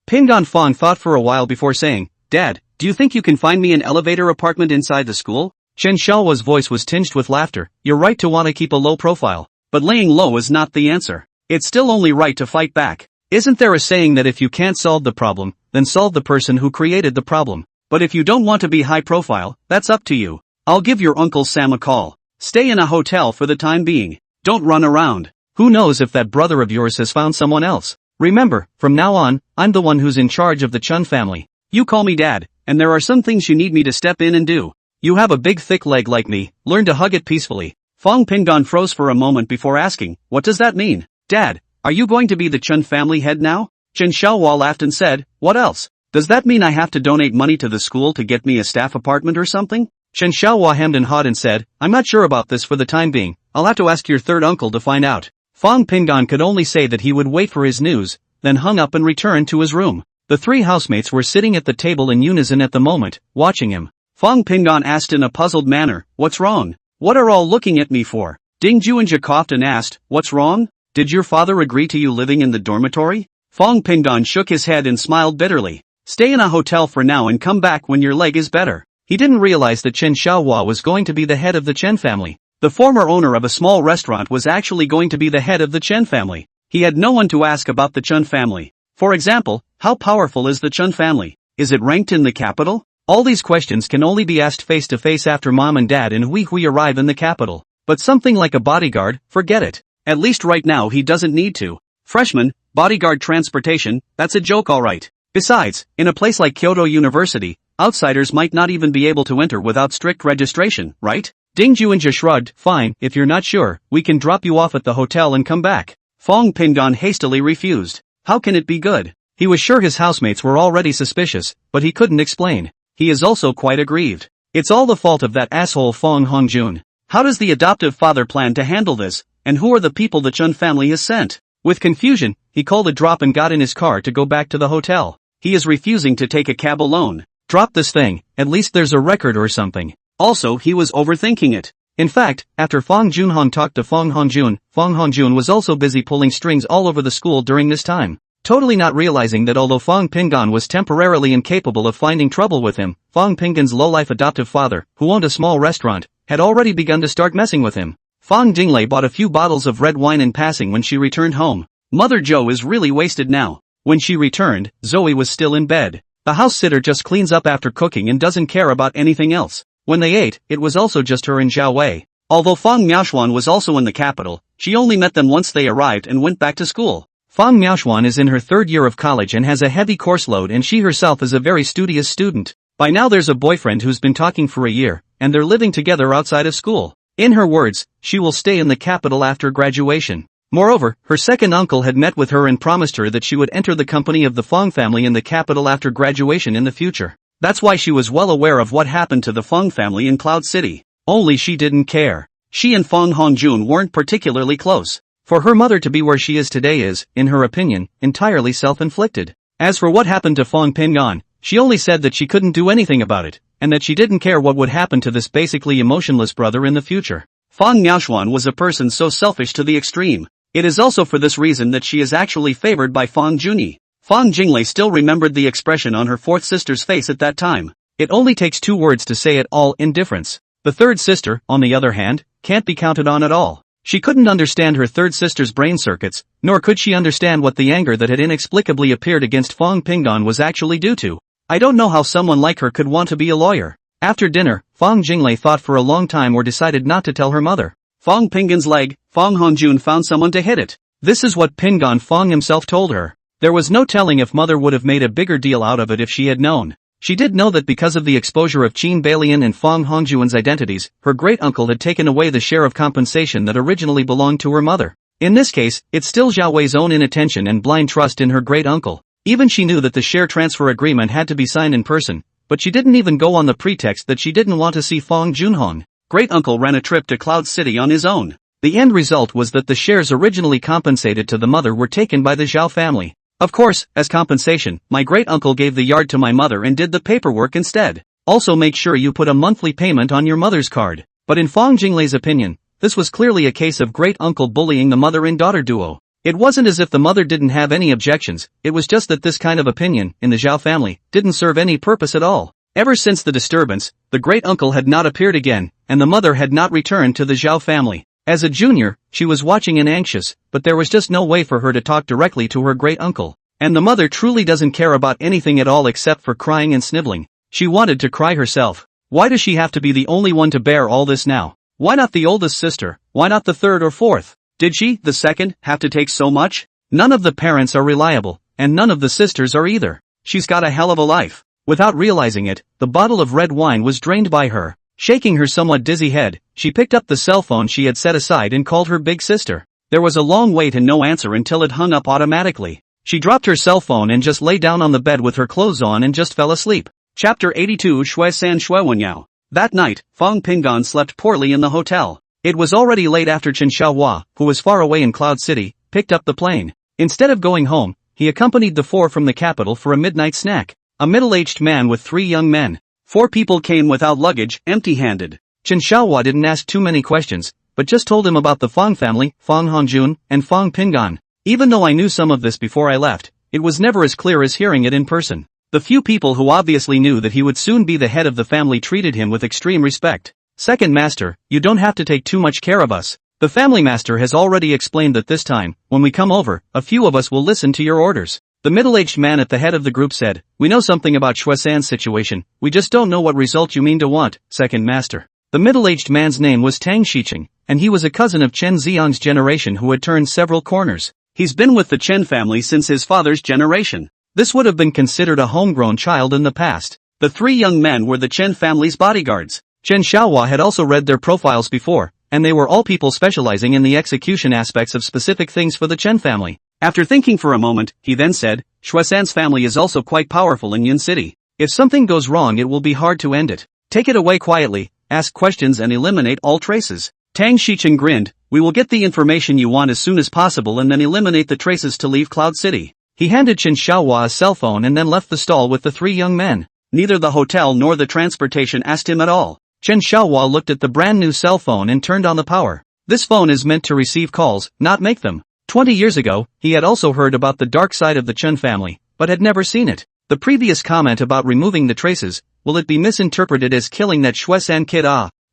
Ping'an Fong thought for a while before saying, Dad, do you think you can find me an elevator apartment inside the school? Chen Xiaohua's voice was tinged with laughter. You're right to want to keep a low profile. But laying low is not the answer. It's still only right to fight back. Isn't there a saying that if you can't solve the problem, then solve the person who created the problem? But if you don't want to be high profile, that's up to you. I'll give your Uncle Sam a call. Stay in a hotel for the time being. Don't run around. Who knows if that brother of yours has found someone else? Remember, from now on, I'm the one who's in charge of the Chun family. You call me Dad, and there are some things you need me to step in and do. You have a big thick leg like me, learn to hug it peacefully. Fong Ping'an froze for a moment before asking, what does that mean? Dad, are you going to be the Chun family head now? Chen Xiaohua laughed and said, what else? Does that mean I have to donate money to the school to get me a staff apartment or something? Chen Xiaohua hemmed and hawed and said, I'm not sure about this for the time being, I'll have to ask your third uncle to find out. Fong Ping'an could only say that he would wait for his news, then hung up and returned to his room. The three housemates were sitting at the table in unison at the moment, watching him. Fong Ping'an asked in a puzzled manner, what's wrong? What are all looking at me for? Ding Juanja coughed and asked, what's wrong? Did your father agree to you living in the dormitory? Fong Ping'an shook his head and smiled bitterly. Stay in a hotel for now and come back when your leg is better. He didn't realize that Chen Xiaohua was going to be the head of the Chen family. The former owner of a small restaurant was actually going to be the head of the Chen family. He had no one to ask about the Chun family. For example, how powerful is the Chun family? Is it ranked in the capital? All these questions can only be asked face to face after Mom and Dad and Hui arrive in the capital. But something like a bodyguard, forget it. At least right now he doesn't need to. Freshman, bodyguard transportation, that's a joke alright. Besides, in a place like Kyoto University, outsiders might not even be able to enter without strict registration, right? Ding Juanja shrugged, fine, if you're not sure, we can drop you off at the hotel and come back. Fong Ping'an hastily refused. How can it be good? He was sure his housemates were already suspicious, but he couldn't explain. He is also quite aggrieved. It's all the fault of that asshole Fong Hongjun. How does the adoptive father plan to handle this, and who are the people the Chun family has sent? With confusion, he called a drop and got in his car to go back to the hotel. He is refusing to take a cab alone. Drop this thing, at least there's a record or something. Also, he was overthinking it. In fact, after Fong Junhong talked to Fong Hongjun was also busy pulling strings all over the school during this time. Totally not realizing that although Fong Ping'an was temporarily incapable of finding trouble with him, Fong Ping'an's low-life adoptive father, who owned a small restaurant, had already begun to start messing with him. Fong Jinglei bought a few bottles of red wine in passing when she returned home. Mother Joe is really wasted now. When she returned, Zoe was still in bed. The house sitter just cleans up after cooking and doesn't care about anything else. When they ate, it was also just her and Zhao Wei. Although Fong Miaoshuan was also in the capital, she only met them once they arrived and went back to school. Fong Miaoshuan is in her third year of college and has a heavy course load, and she herself is a very studious student. By now there's a boyfriend who's been talking for a year, and they're living together outside of school. In her words, she will stay in the capital after graduation. Moreover, her second uncle had met with her and promised her that she would enter the company of the Fong family in the capital after graduation in the future. That's why she was well aware of what happened to the Fong family in Cloud City. Only she didn't care. She and Fong Hongjun weren't particularly close. For her mother to be where she is today is, in her opinion, entirely self-inflicted. As for what happened to Fong Ping'an, she only said that she couldn't do anything about it, and that she didn't care what would happen to this basically emotionless brother in the future. Fong Miaoshuan was a person so selfish to the extreme. It is also for this reason that she is actually favored by Fong Junyi. Fong Jinglei still remembered the expression on her fourth sister's face at that time. It only takes two words to say it all: indifference. The third sister, on the other hand, can't be counted on at all. She couldn't understand her third sister's brain circuits, nor could she understand what the anger that had inexplicably appeared against Fong Pinggan was actually due to. I don't know how someone like her could want to be a lawyer. After dinner, Fong Jinglei thought for a long time or decided not to tell her mother. Fong Pinggan's leg, Fong Hongjun found someone to hit it. This is what Pinggan Fong himself told her. There was no telling if mother would have made a bigger deal out of it if she had known. She did know that because of the exposure of Qin Balian and Fong Hongjuan's identities, her great-uncle had taken away the share of compensation that originally belonged to her mother. In this case, it's still Zhao Wei's own inattention and blind trust in her great-uncle. Even she knew that the share transfer agreement had to be signed in person, but she didn't even go on the pretext that she didn't want to see Fong Junhong. Great-uncle ran a trip to Cloud City on his own. The end result was that the shares originally compensated to the mother were taken by the Zhao family. Of course, as compensation, my great-uncle gave the yard to my mother and did the paperwork instead. Also make sure you put a monthly payment on your mother's card. But in Fong Jinglei's opinion, this was clearly a case of great-uncle bullying the mother and daughter duo. It wasn't as if the mother didn't have any objections, it was just that this kind of opinion, in the Zhao family, didn't serve any purpose at all. Ever since the disturbance, the great-uncle had not appeared again, and the mother had not returned to the Zhao family. As a junior, she was watching and anxious, but there was just no way for her to talk directly to her great-uncle. And the mother truly doesn't care about anything at all except for crying and sniveling. She wanted to cry herself. Why does she have to be the only one to bear all this now? Why not the oldest sister? Why not the third or fourth? Did she, the second, have to take so much? None of the parents are reliable, and none of the sisters are either. She's got a hell of a life. Without realizing it, the bottle of red wine was drained by her. Shaking her somewhat dizzy head, she picked up the cell phone she had set aside and called her big sister. There was a long wait and no answer until it hung up automatically. She dropped her cell phone and just lay down on the bed with her clothes on and just fell asleep. Chapter 82 Shui San Shui Wenyao. That night, Fong Pinggan slept poorly in the hotel. It was already late after Chen Xiaohua, who was far away in Cloud City, picked up the plane. Instead of going home, he accompanied the four from the capital for a midnight snack. A middle-aged man with 3 young men. 4 people came without luggage, empty-handed. Chen Xiaohua didn't ask too many questions, but just told him about the Fong family, Fong Hongjun, and Fong Pinggan. Even though I knew some of this before I left, it was never as clear as hearing it in person. The few people who obviously knew that he would soon be the head of the family treated him with extreme respect. Second master, you don't have to take too much care of us. The family master has already explained that this time, when we come over, a few of us will listen to your orders. The middle-aged man at the head of the group said, we know something about Shui-san's situation, we just don't know what result you mean to want, second master. The middle-aged man's name was Tang Shicheng, and he was a cousin of Chen Xiang's generation who had turned several corners. He's been with the Chen family since his father's generation. This would have been considered a homegrown child in the past. The 3 young men were the Chen family's bodyguards. Chen Xiaohua had also read their profiles before, and they were all people specializing in the execution aspects of specific things for the Chen family. After thinking for a moment, he then said, Shui-san's family is also quite powerful in Yun City. If something goes wrong it will be hard to end it. Take it away quietly, ask questions and eliminate all traces. Tang Shicheng grinned, we will get the information you want as soon as possible and then eliminate the traces to leave Cloud City. He handed Chen Xiaohua a cell phone and then left the stall with the 3 young men. Neither the hotel nor the transportation asked him at all. Chen Xiaohua looked at the brand new cell phone and turned on the power. This phone is meant to receive calls, not make them. 20 years ago, he had also heard about the dark side of the Chen family, but had never seen it. The previous comment about removing the traces, will it be misinterpreted as killing that Shui-san kid?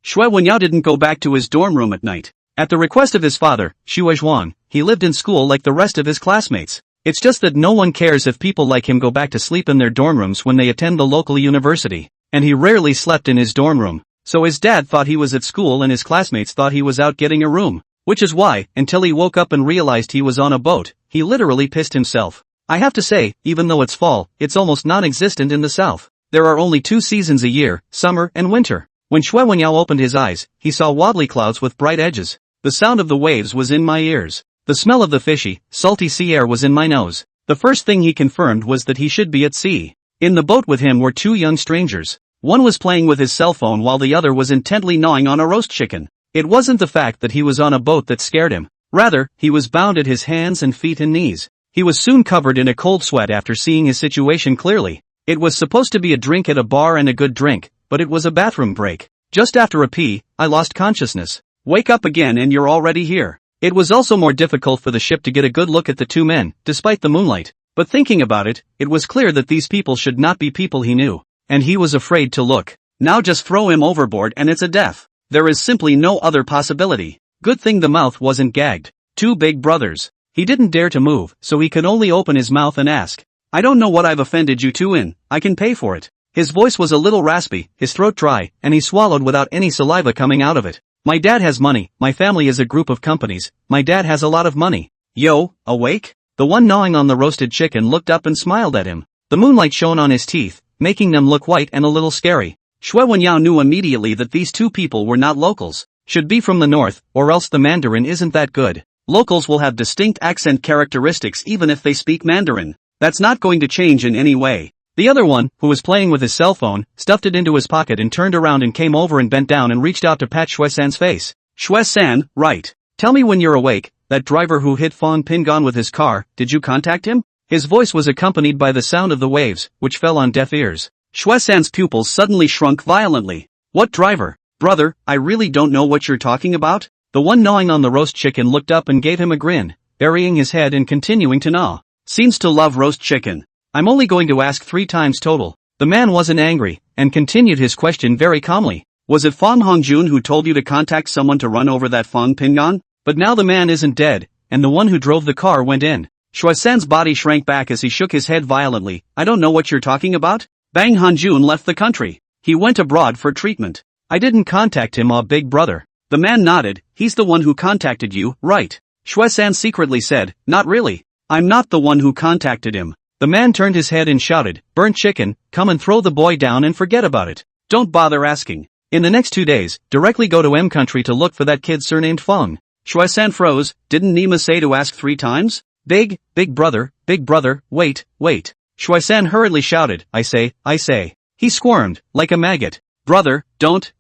Shui Wenyao didn't go back to his dorm room at night. At the request of his father, Xue Zhuang, he lived in school like the rest of his classmates. It's just that no one cares if people like him go back to sleep in their dorm rooms when they attend the local university. And he rarely slept in his dorm room. So his dad thought he was at school and his classmates thought he was out getting a room. Which is why, until he woke up and realized he was on a boat, he literally pissed himself. I have to say, even though it's fall, it's almost non-existent in the south. There are only 2 seasons a year, summer and winter. When Shui Wenyao opened his eyes, he saw wobbly clouds with bright edges. The sound of the waves was in my ears. The smell of the fishy, salty sea air was in my nose. The first thing he confirmed was that he should be at sea. In the boat with him were 2 young strangers. One was playing with his cell phone while the other was intently gnawing on a roast chicken. It wasn't the fact that he was on a boat that scared him. Rather, he was bound at his hands and feet and knees. He was soon covered in a cold sweat after seeing his situation clearly. It was supposed to be a drink at a bar and a good drink, but it was a bathroom break. Just after a pee, I lost consciousness. Wake up again and you're already here. It was also more difficult for the ship to get a good look at the 2 men, despite the moonlight. But thinking about it, it was clear that these people should not be people he knew. And he was afraid to look. Now just throw him overboard and it's a death. There is simply no other possibility. Good thing the mouth wasn't gagged. Two big brothers. He didn't dare to move, so he could only open his mouth and ask. I don't know what I've offended you two in, I can pay for it. His voice was a little raspy, his throat dry, and he swallowed without any saliva coming out of it. My dad has money, my family is a group of companies, my dad has a lot of money. Yo, awake? The one gnawing on the roasted chicken looked up and smiled at him. The moonlight shone on his teeth, making them look white and a little scary. Xue Wenyao knew immediately that these two people were not locals. Should be from the north, or else the Mandarin isn't that good. Locals will have distinct accent characteristics even if they speak Mandarin. That's not going to change in any way. The other one, who was playing with his cell phone, stuffed it into his pocket and turned around and came over and bent down and reached out to pat Xue-san's face. Xue-san, right. Tell me when you're awake, that driver who hit Fong Pingon with his car, did you contact him? His voice was accompanied by the sound of the waves, which fell on deaf ears. Xue-san's pupils suddenly shrunk violently. What driver? Brother, I really don't know what you're talking about. The one gnawing on the roast chicken looked up and gave him a grin, burying his head and continuing to gnaw. Seems to love roast chicken. I'm only going to ask 3 times total. The man wasn't angry, and continued his question very calmly. Was it Fong Hongjun who told you to contact someone to run over that Fong Pingon? But now the man isn't dead, and the one who drove the car went in. Xue-san's body shrank back as he shook his head violently. I don't know what you're talking about. Bang Hongjun left the country. He went abroad for treatment. I didn't contact him, big brother. The man nodded. He's the one who contacted you, right? Xue-san secretly said, not really. I'm not the one who contacted him. The man turned his head and shouted, burnt chicken, come and throw the boy down and forget about it. Don't bother asking. In the next 2 days, directly go to M country to look for that kid surnamed Fong. Xue-san froze. Didn't Nima say to ask 3 times? Big brother, wait. Xue-san hurriedly shouted, I say. He squirmed, like a maggot. Brother, don't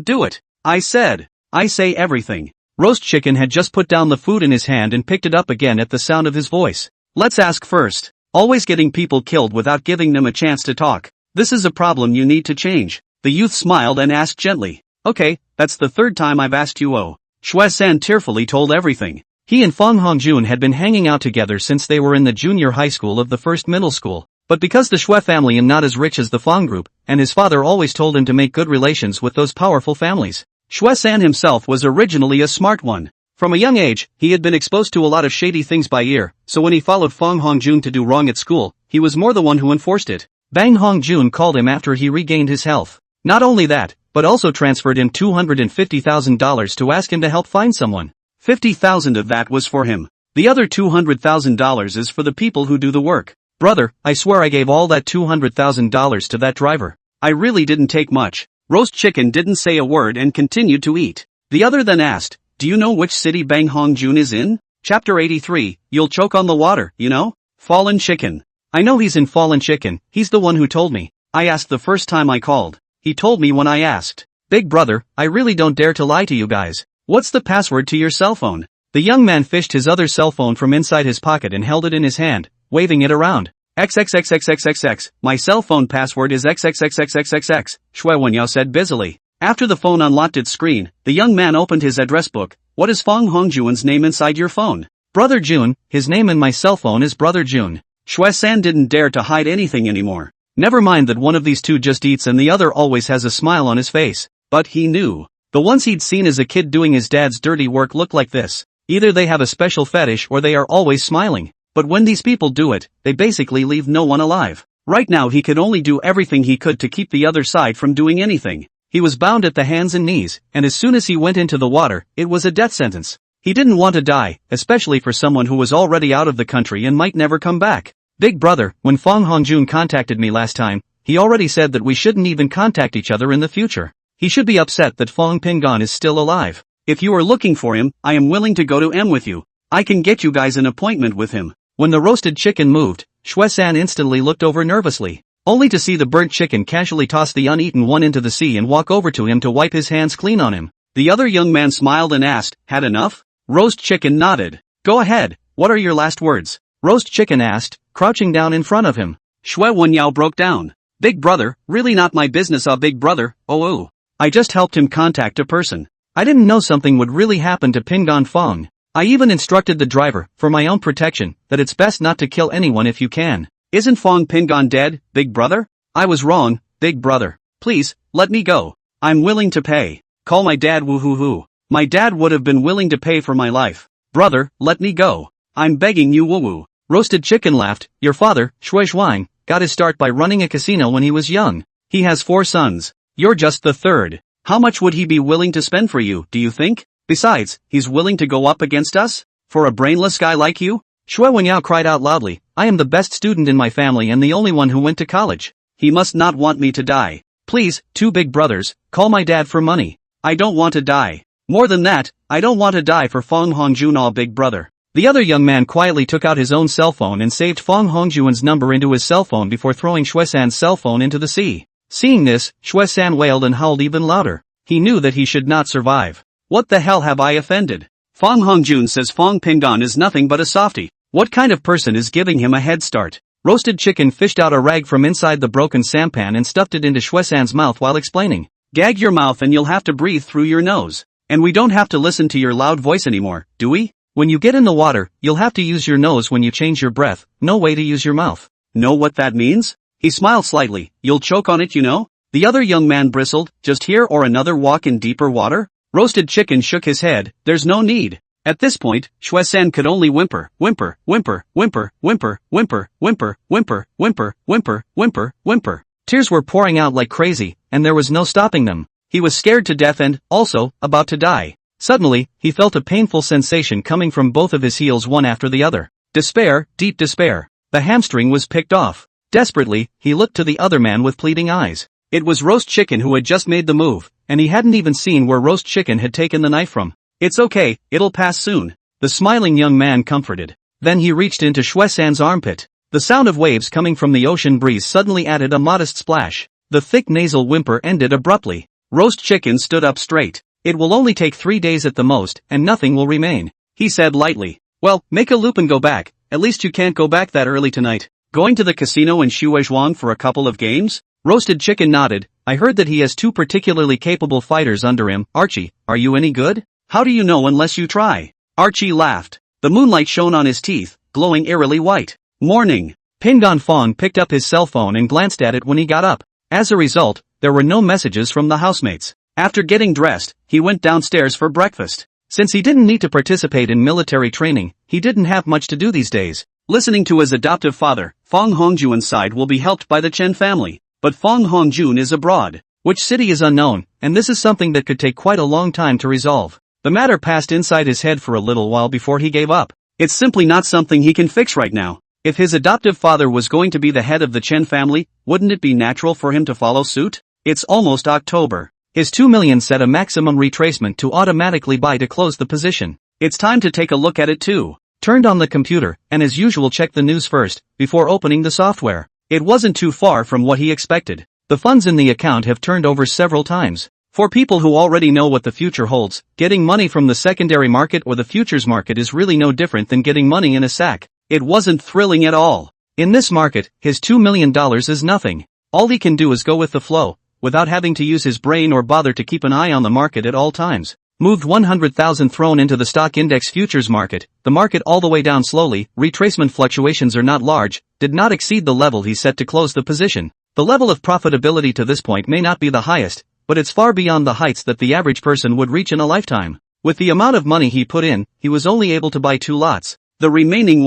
do it. I say everything. Roast chicken had just put down the food in his hand and picked it up again at the sound of his voice. Let's ask first. Always getting people killed without giving them a chance to talk. This is a problem you need to change. The youth smiled and asked gently. Okay, that's the 3rd time I've asked you. Xue-san tearfully told everything. He and Fong Hongjun had been hanging out together since they were in the junior high school of the first middle school. But because the Xue family is not as rich as the Fong group, and his father always told him to make good relations with those powerful families, Xue-san himself was originally a smart one. From a young age, he had been exposed to a lot of shady things by ear, so when he followed Fong Hongjun to do wrong at school, he was more the one who enforced it. Bang Hongjun called him after he regained his health. Not only that, but also transferred him $250,000 to ask him to help find someone. 50,000 of that was for him. The other $200,000 is for the people who do the work. Brother, I swear I gave all that $200,000 to that driver. I really didn't take much. Roast chicken didn't say a word and continued to eat. The other then asked, do you know which city Bang Hongjun is in? Chapter 83, you'll choke on the water, you know? Fallen Chicken. I know he's in Fallen Chicken, he's the one who told me. I asked the first time I called. He told me when I asked. Big brother, I really don't dare to lie to you guys. What's the password to your cell phone? The young man fished his other cell phone from inside his pocket and held it in his hand, waving it around. XXXXXXX, my cell phone password is XXXXXXX, Xue Wenyao said busily. After the phone unlocked its screen, the young man opened his address book. What is Fong Hongjun's name inside your phone? Brother Jun, his name in my cell phone is Brother Jun. Xue-san didn't dare to hide anything anymore. Never mind that one of these two just eats and the other always has a smile on his face. But he knew. The ones he'd seen as a kid doing his dad's dirty work look like this. Either they have a special fetish or they are always smiling. But when these people do it, they basically leave no one alive. Right now he could only do everything he could to keep the other side from doing anything. He was bound at the hands and knees, and as soon as he went into the water, it was a death sentence. He didn't want to die, especially for someone who was already out of the country and might never come back. Big brother, when Fong Hongjun contacted me last time, he already said that we shouldn't even contact each other in the future. He should be upset that Fong Pingon is still alive. If you are looking for him, I am willing to go to M with you. I can get you guys an appointment with him. When the roasted chicken moved, Xue-san instantly looked over nervously, only to see the burnt chicken casually toss the uneaten one into the sea and walk over to him to wipe his hands clean on him. The other young man smiled and asked, had enough? Roast chicken nodded. Go ahead, what are your last words? Roast chicken asked, crouching down in front of him. Xue Wenyao broke down. Big brother, really not my business, big brother, oh. I just helped him contact a person. I didn't know something would really happen to Pingon Fong. I even instructed the driver, for my own protection, that it's best not to kill anyone if you can. Isn't Fong Pingon dead, big brother? I was wrong, big brother. Please, let me go. I'm willing to pay. Call my dad woo-hoo-hoo. My dad would have been willing to pay for my life. Brother, let me go. I'm begging you woo-woo. Roasted Chicken laughed. Your father, Shui Zhuang, got his start by running a casino when he was young. He has 4 sons. You're just the third. How much would he be willing to spend for you, do you think? Besides, he's willing to go up against us? For a brainless guy like you? Shui Wenyao cried out loudly. I am the best student in my family and the only one who went to college. He must not want me to die. Please, 2 big brothers, call my dad for money. I don't want to die. More than that, I don't want to die for Feng Hongjun, big brother. The other young man quietly took out his own cell phone and saved Feng Hongjuan's number into his cell phone before throwing Shuesan's cell phone into the sea. Seeing this, Shuesan wailed and howled even louder. He knew that he should not survive. What the hell have I offended? Feng Hongjun says Feng Pingdan is nothing but a softie. What kind of person is giving him a head start? Roasted Chicken fished out a rag from inside the broken sampan and stuffed it into Shuesan's mouth while explaining. Gag your mouth and you'll have to breathe through your nose. And we don't have to listen to your loud voice anymore, do we? When you get in the water, you'll have to use your nose when you change your breath, no way to use your mouth. Know what that means? He smiled slightly. You'll choke on it, you know? The other young man bristled. Just here or another walk in deeper water? Roasted Chicken shook his head. There's no need. At this point, Shuesan could only whimper, whimper, whimper, whimper, whimper, whimper, whimper, whimper, whimper, whimper, whimper, whimper. Tears were pouring out like crazy, and there was no stopping them. He was scared to death and, also, about to die. Suddenly, he felt a painful sensation coming from both of his heels one after the other. Despair, deep despair. The hamstring was picked off. Desperately, he looked to the other man with pleading eyes. It was Roast Chicken who had just made the move, and he hadn't even seen where Roast Chicken had taken the knife from. It's okay, it'll pass soon. The smiling young man comforted. Then he reached into Shuesan's armpit. The sound of waves coming from the ocean breeze suddenly added a modest splash. The thick nasal whimper ended abruptly. Roast Chicken stood up straight. It will only take 3 days at the most, and nothing will remain, he said lightly. Well, make a loop and go back. At least you can't go back that early tonight. Going to the casino in Shuizhuang for a couple of games? Roasted Chicken nodded. I heard that he has 2 particularly capable fighters under him. Archie, are you any good? How do you know unless you try? Archie laughed. The moonlight shone on his teeth, glowing eerily white. Morning. Pingdan Fong picked up his cell phone and glanced at it when he got up. As a result, there were no messages from the housemates. After getting dressed, he went downstairs for breakfast. Since he didn't need to participate in military training, he didn't have much to do these days. Listening to his adoptive father, Feng Hongjuan's side will be helped by the Chen family, but Feng Hongjun is abroad. Which city is unknown, and this is something that could take quite a long time to resolve. The matter passed inside his head for a little while before he gave up. It's simply not something he can fix right now. If his adoptive father was going to be the head of the Chen family, wouldn't it be natural for him to follow suit? It's almost October. His 2 million set a maximum retracement to automatically buy to close the position. It's time to take a look at it too. Turned on the computer, and as usual checked the news first, before opening the software. It wasn't too far from what he expected. The funds in the account have turned over several times. For people who already know what the future holds, getting money from the secondary market or the futures market is really no different than getting money in a sack. It wasn't thrilling at all. In this market, his $2 million is nothing. All he can do is go with the flow, without having to use his brain or bother to keep an eye on the market at all times. Moved 100,000 thrown into the stock index futures market, the market all the way down slowly, retracement fluctuations are not large, did not exceed the level he set to close the position. The level of profitability to this point may not be the highest, but it's far beyond the heights that the average person would reach in a lifetime. With the amount of money he put in, he was only able to buy 2 lots. The remaining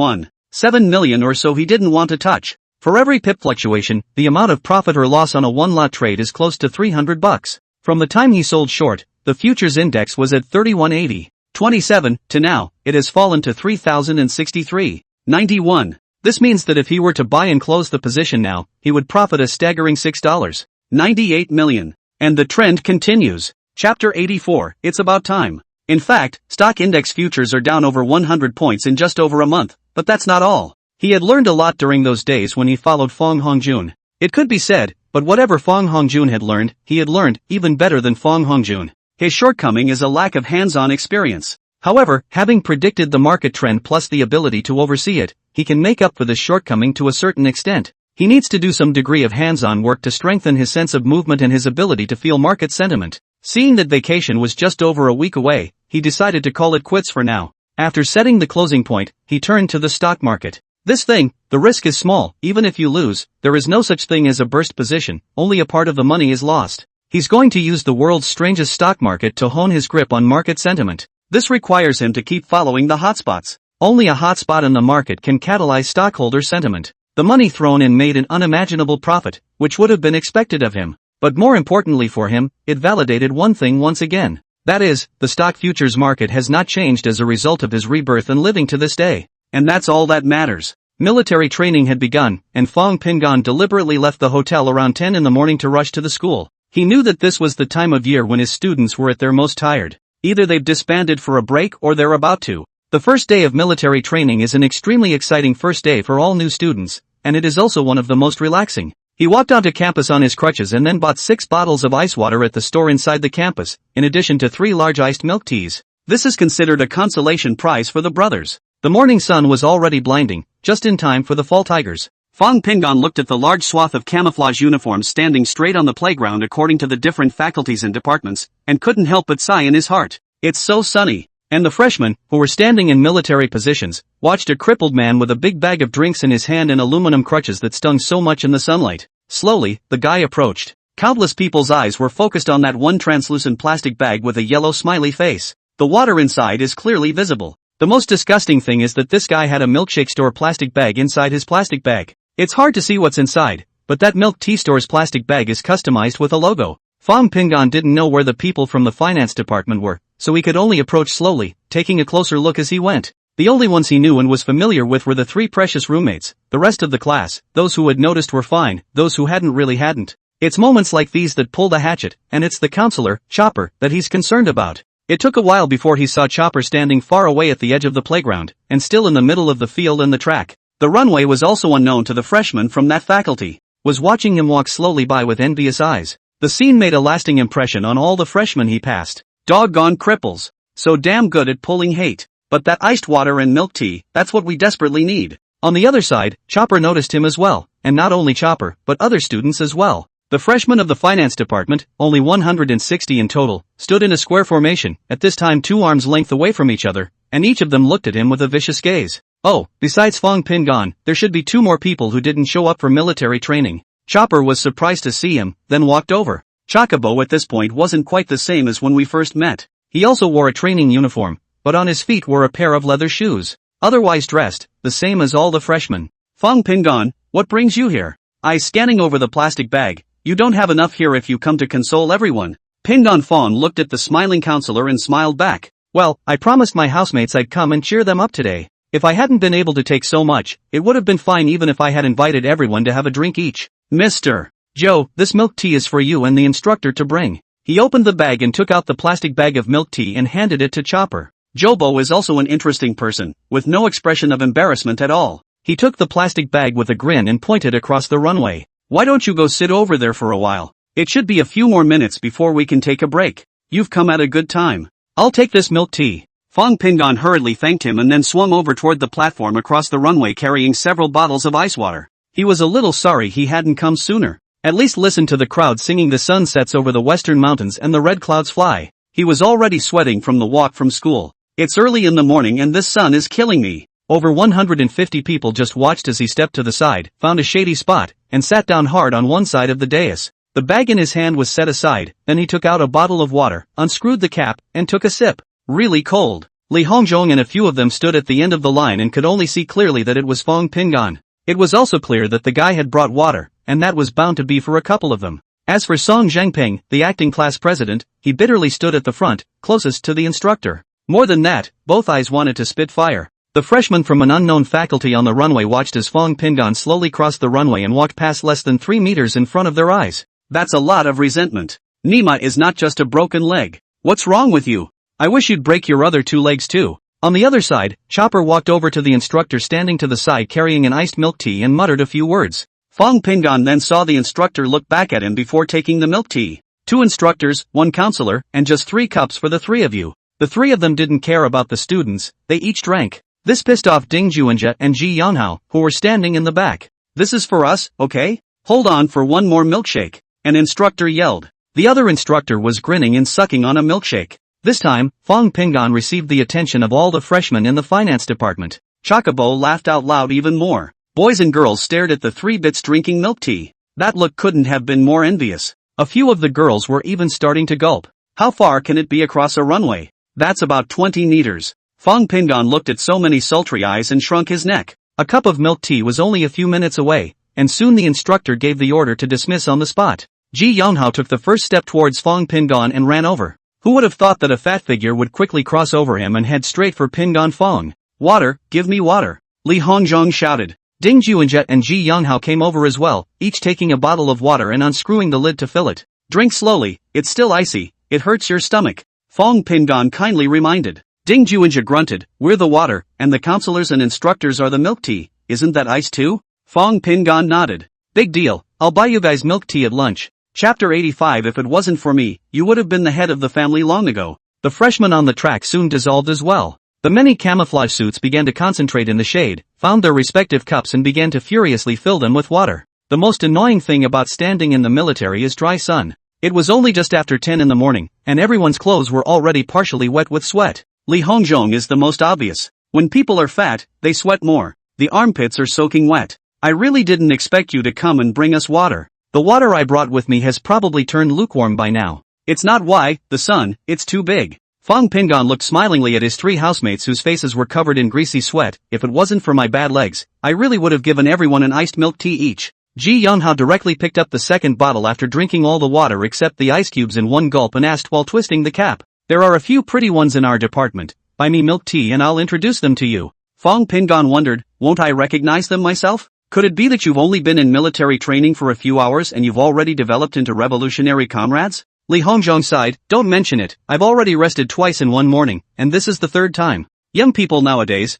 7 million or so he didn't want to touch. For every pip fluctuation, the amount of profit or loss on a 1-lot trade is close to $300. From the time he sold short, the futures index was at 3180.27, to now, it has fallen to 3063.91. This means that if he were to buy and close the position now, he would profit a staggering $6.98 million. And the trend continues. Chapter 84, it's about time. In fact, stock index futures are down over 100 points in just over a month, but that's not all. He had learned a lot during those days when he followed Feng Hongjun. It could be said, but whatever Feng Hongjun had learned, he had learned even better than Feng Hongjun. His shortcoming is a lack of hands-on experience. However, having predicted the market trend plus the ability to oversee it, he can make up for this shortcoming to a certain extent. He needs to do some degree of hands-on work to strengthen his sense of movement and his ability to feel market sentiment. Seeing that vacation was just over a week away, he decided to call it quits for now. After setting the closing point, he turned to the stock market. This thing, The risk is small, even if you lose, there is no such thing as a burst position, only a part of the money is lost. He's going to use the world's strangest stock market to hone his grip on market sentiment. This requires him to keep following the hotspots. Only a hotspot in the market can catalyze stockholder sentiment. The money thrown in made an unimaginable profit, which would have been expected of him. But more importantly for him, it validated one thing once again. That is, the stock futures market has not changed as a result of his rebirth and living to this day. And that's all that matters. Military training had begun, and Fong Pingon deliberately left the hotel around 10 in the morning to rush to the school. He knew that this was the time of year when his students were at their most tired. Either they've disbanded for a break or they're about to. The first day of military training is an extremely exciting first day for all new students, and it is also one of the most relaxing. He walked onto campus on his crutches and then bought 6 bottles of ice water at the store inside the campus, in addition to 3 large iced milk teas. This is considered a consolation prize for the brothers. The morning sun was already blinding, just in time for the fall tigers. Fong Pingon looked at the large swath of camouflage uniforms standing straight on the playground according to the different faculties and departments, and couldn't help but sigh in his heart. It's so sunny. And the freshmen, who were standing in military positions, watched a crippled man with a big bag of drinks in his hand and aluminum crutches that stung so much in the sunlight. Slowly, the guy approached. Countless people's eyes were focused on that one translucent plastic bag with a yellow smiley face. The water inside is clearly visible. The most disgusting thing is that this guy had a milkshake store plastic bag inside his plastic bag. It's hard to see what's inside, but that milk tea store's plastic bag is customized with a logo. Fong Pingon didn't know where the people from the finance department were, so he could only approach slowly, taking a closer look as he went. The only ones he knew and was familiar with were the 3 precious roommates. The rest of the class, those who had noticed were fine, those who hadn't. It's moments like these that pull the hatchet, and it's the counselor, Chopper, that he's concerned about. It took a while before he saw Chopper standing far away at the edge of the playground, and still in the middle of the field and the track. The runway was also unknown to the freshmen from that faculty. Was watching him walk slowly by with envious eyes. The scene made a lasting impression on all the freshmen he passed. Doggone cripples. So damn good at pulling hate. But that iced water and milk tea, that's what we desperately need. On the other side, Chopper noticed him as well, and not only Chopper, but other students as well. The freshmen of the finance department, only 160 in total, stood in a square formation, at this time 2 arms length away from each other, and each of them looked at him with a vicious gaze. Oh, besides Fong Pingon, there should be 2 more people who didn't show up for military training. Chopper was surprised to see him, then walked over. Chocobo at this point wasn't quite the same as when we first met. He also wore a training uniform, but on his feet were a pair of leather shoes. Otherwise dressed, the same as all the freshmen. Fong Pingon, what brings you here? Eyes scanning over the plastic bag. You don't have enough here if you come to console everyone. Pingon Fawn looked at the smiling counselor and smiled back. Well, I promised my housemates I'd come and cheer them up today. If I hadn't been able to take so much, it would have been fine even if I had invited everyone to have a drink each. Mr. Joe, this milk tea is for you and the instructor to bring. He opened the bag and took out the plastic bag of milk tea and handed it to Chopper. Jobo is also an interesting person, with no expression of embarrassment at all. He took the plastic bag with a grin and pointed across the runway. Why don't you go sit over there for a while? It should be a few more minutes before we can take a break. You've come at a good time. I'll take this milk tea. Fong Pingon hurriedly thanked him and then swung over toward the platform across the runway carrying several bottles of ice water. He was a little sorry he hadn't come sooner. At least listen to the crowd singing The Sun Sets Over the Western Mountains and the Red Clouds Fly. He was already sweating from the walk from school. It's early in the morning and this sun is killing me. Over 150 people just watched as he stepped to the side, found a shady spot, and sat down hard on one side of the dais. The bag in his hand was set aside, then he took out a bottle of water, unscrewed the cap, and took a sip. Really cold. Li Hongzhong and a few of them stood at the end of the line and could only see clearly that it was Fong Pingon. It was also clear that the guy had brought water, and that was bound to be for a couple of them. As for Song Zhangpeng, the acting class president, he bitterly stood at the front, closest to the instructor. More than that, both eyes wanted to spit fire. The freshmen from an unknown faculty on the runway watched as Fong Pingon slowly crossed the runway and walked past less than 3 meters in front of their eyes. That's a lot of resentment. Nima is not just a broken leg. What's wrong with you? I wish you'd break your other 2 legs too. On the other side, Chopper walked over to the instructor standing to the side carrying an iced milk tea and muttered a few words. Fong Pingon then saw the instructor look back at him before taking the milk tea. 2 instructors, 1 counselor, and just 3 cups for the 3 of you. The 3 of them didn't care about the students, they each drank. This pissed off Ding Juanjia and Ji Yanhao, who were standing in the back. This is for us, okay? Hold on for 1 more milkshake. An instructor yelled. The other instructor was grinning and sucking on a milkshake. This time, Fong Pingon received the attention of all the freshmen in the finance department. Chocobo laughed out loud even more. Boys and girls stared at the three bits drinking milk tea. That look couldn't have been more envious. A few of the girls were even starting to gulp. How far can it be across a runway? That's about 20 meters. Fong Pingon looked at so many sultry eyes and shrunk his neck. A cup of milk tea was only a few minutes away, and soon the instructor gave the order to dismiss on the spot. Ji Yonghao took the first step towards Fong Pingon and ran over. Who would have thought that a fat figure would quickly cross over him and head straight for Pingon Fong? Water, give me water. Li Hongzhong shouted. Ding Juanjet and Ji Yonghao came over as well, each taking a bottle of water and unscrewing the lid to fill it. Drink slowly, it's still icy, it hurts your stomach. Fong Pingon kindly reminded. Ding Juanjet grunted, we're the water, and the counselors and instructors are the milk tea, isn't that ice too? Fong Pingon nodded. Big deal, I'll buy you guys milk tea at lunch. Chapter 85. If it wasn't for me, you would have been the head of the family long ago. The freshmen on the track soon dissolved as well. The many camouflage suits began to concentrate in the shade, found their respective cups and began to furiously fill them with water. The most annoying thing about standing in the military is dry sun. It was only just after 10 in the morning, and everyone's clothes were already partially wet with sweat. Li Hongzhong is the most obvious. When people are fat, they sweat more. The armpits are soaking wet. I really didn't expect you to come and bring us water. The water I brought with me has probably turned lukewarm by now. It's not why, the sun, it's too big. Fong Pingon looked smilingly at his three housemates whose faces were covered in greasy sweat. If it wasn't for my bad legs, I really would have given everyone an iced milk tea each. Ji Yonghao directly picked up the second bottle after drinking all the water except the ice cubes in one gulp and asked while twisting the cap. There are a few pretty ones in our department. Buy me milk tea and I'll introduce them to you. Fong Pingon wondered, won't I recognize them myself? Could it be that you've only been in military training for a few hours and you've already developed into revolutionary comrades? Li Hongzhong sighed, don't mention it, I've already rested twice in one morning, and this is the third time. Young people nowadays,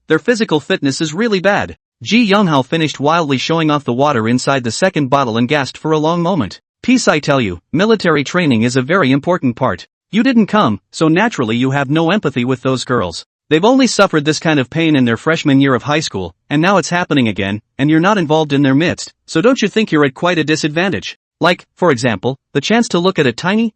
their physical fitness is really bad. Ji Yonghao finished wildly showing off the water inside the second bottle and gasped for a long moment. Peace, I tell you, military training is a very important part. You didn't come, so naturally you have no empathy with those girls. They've only suffered this kind of pain in their freshman year of high school, and now it's happening again, and you're not involved in their midst, so don't you think you're at quite a disadvantage? Like, for example, the chance to look at a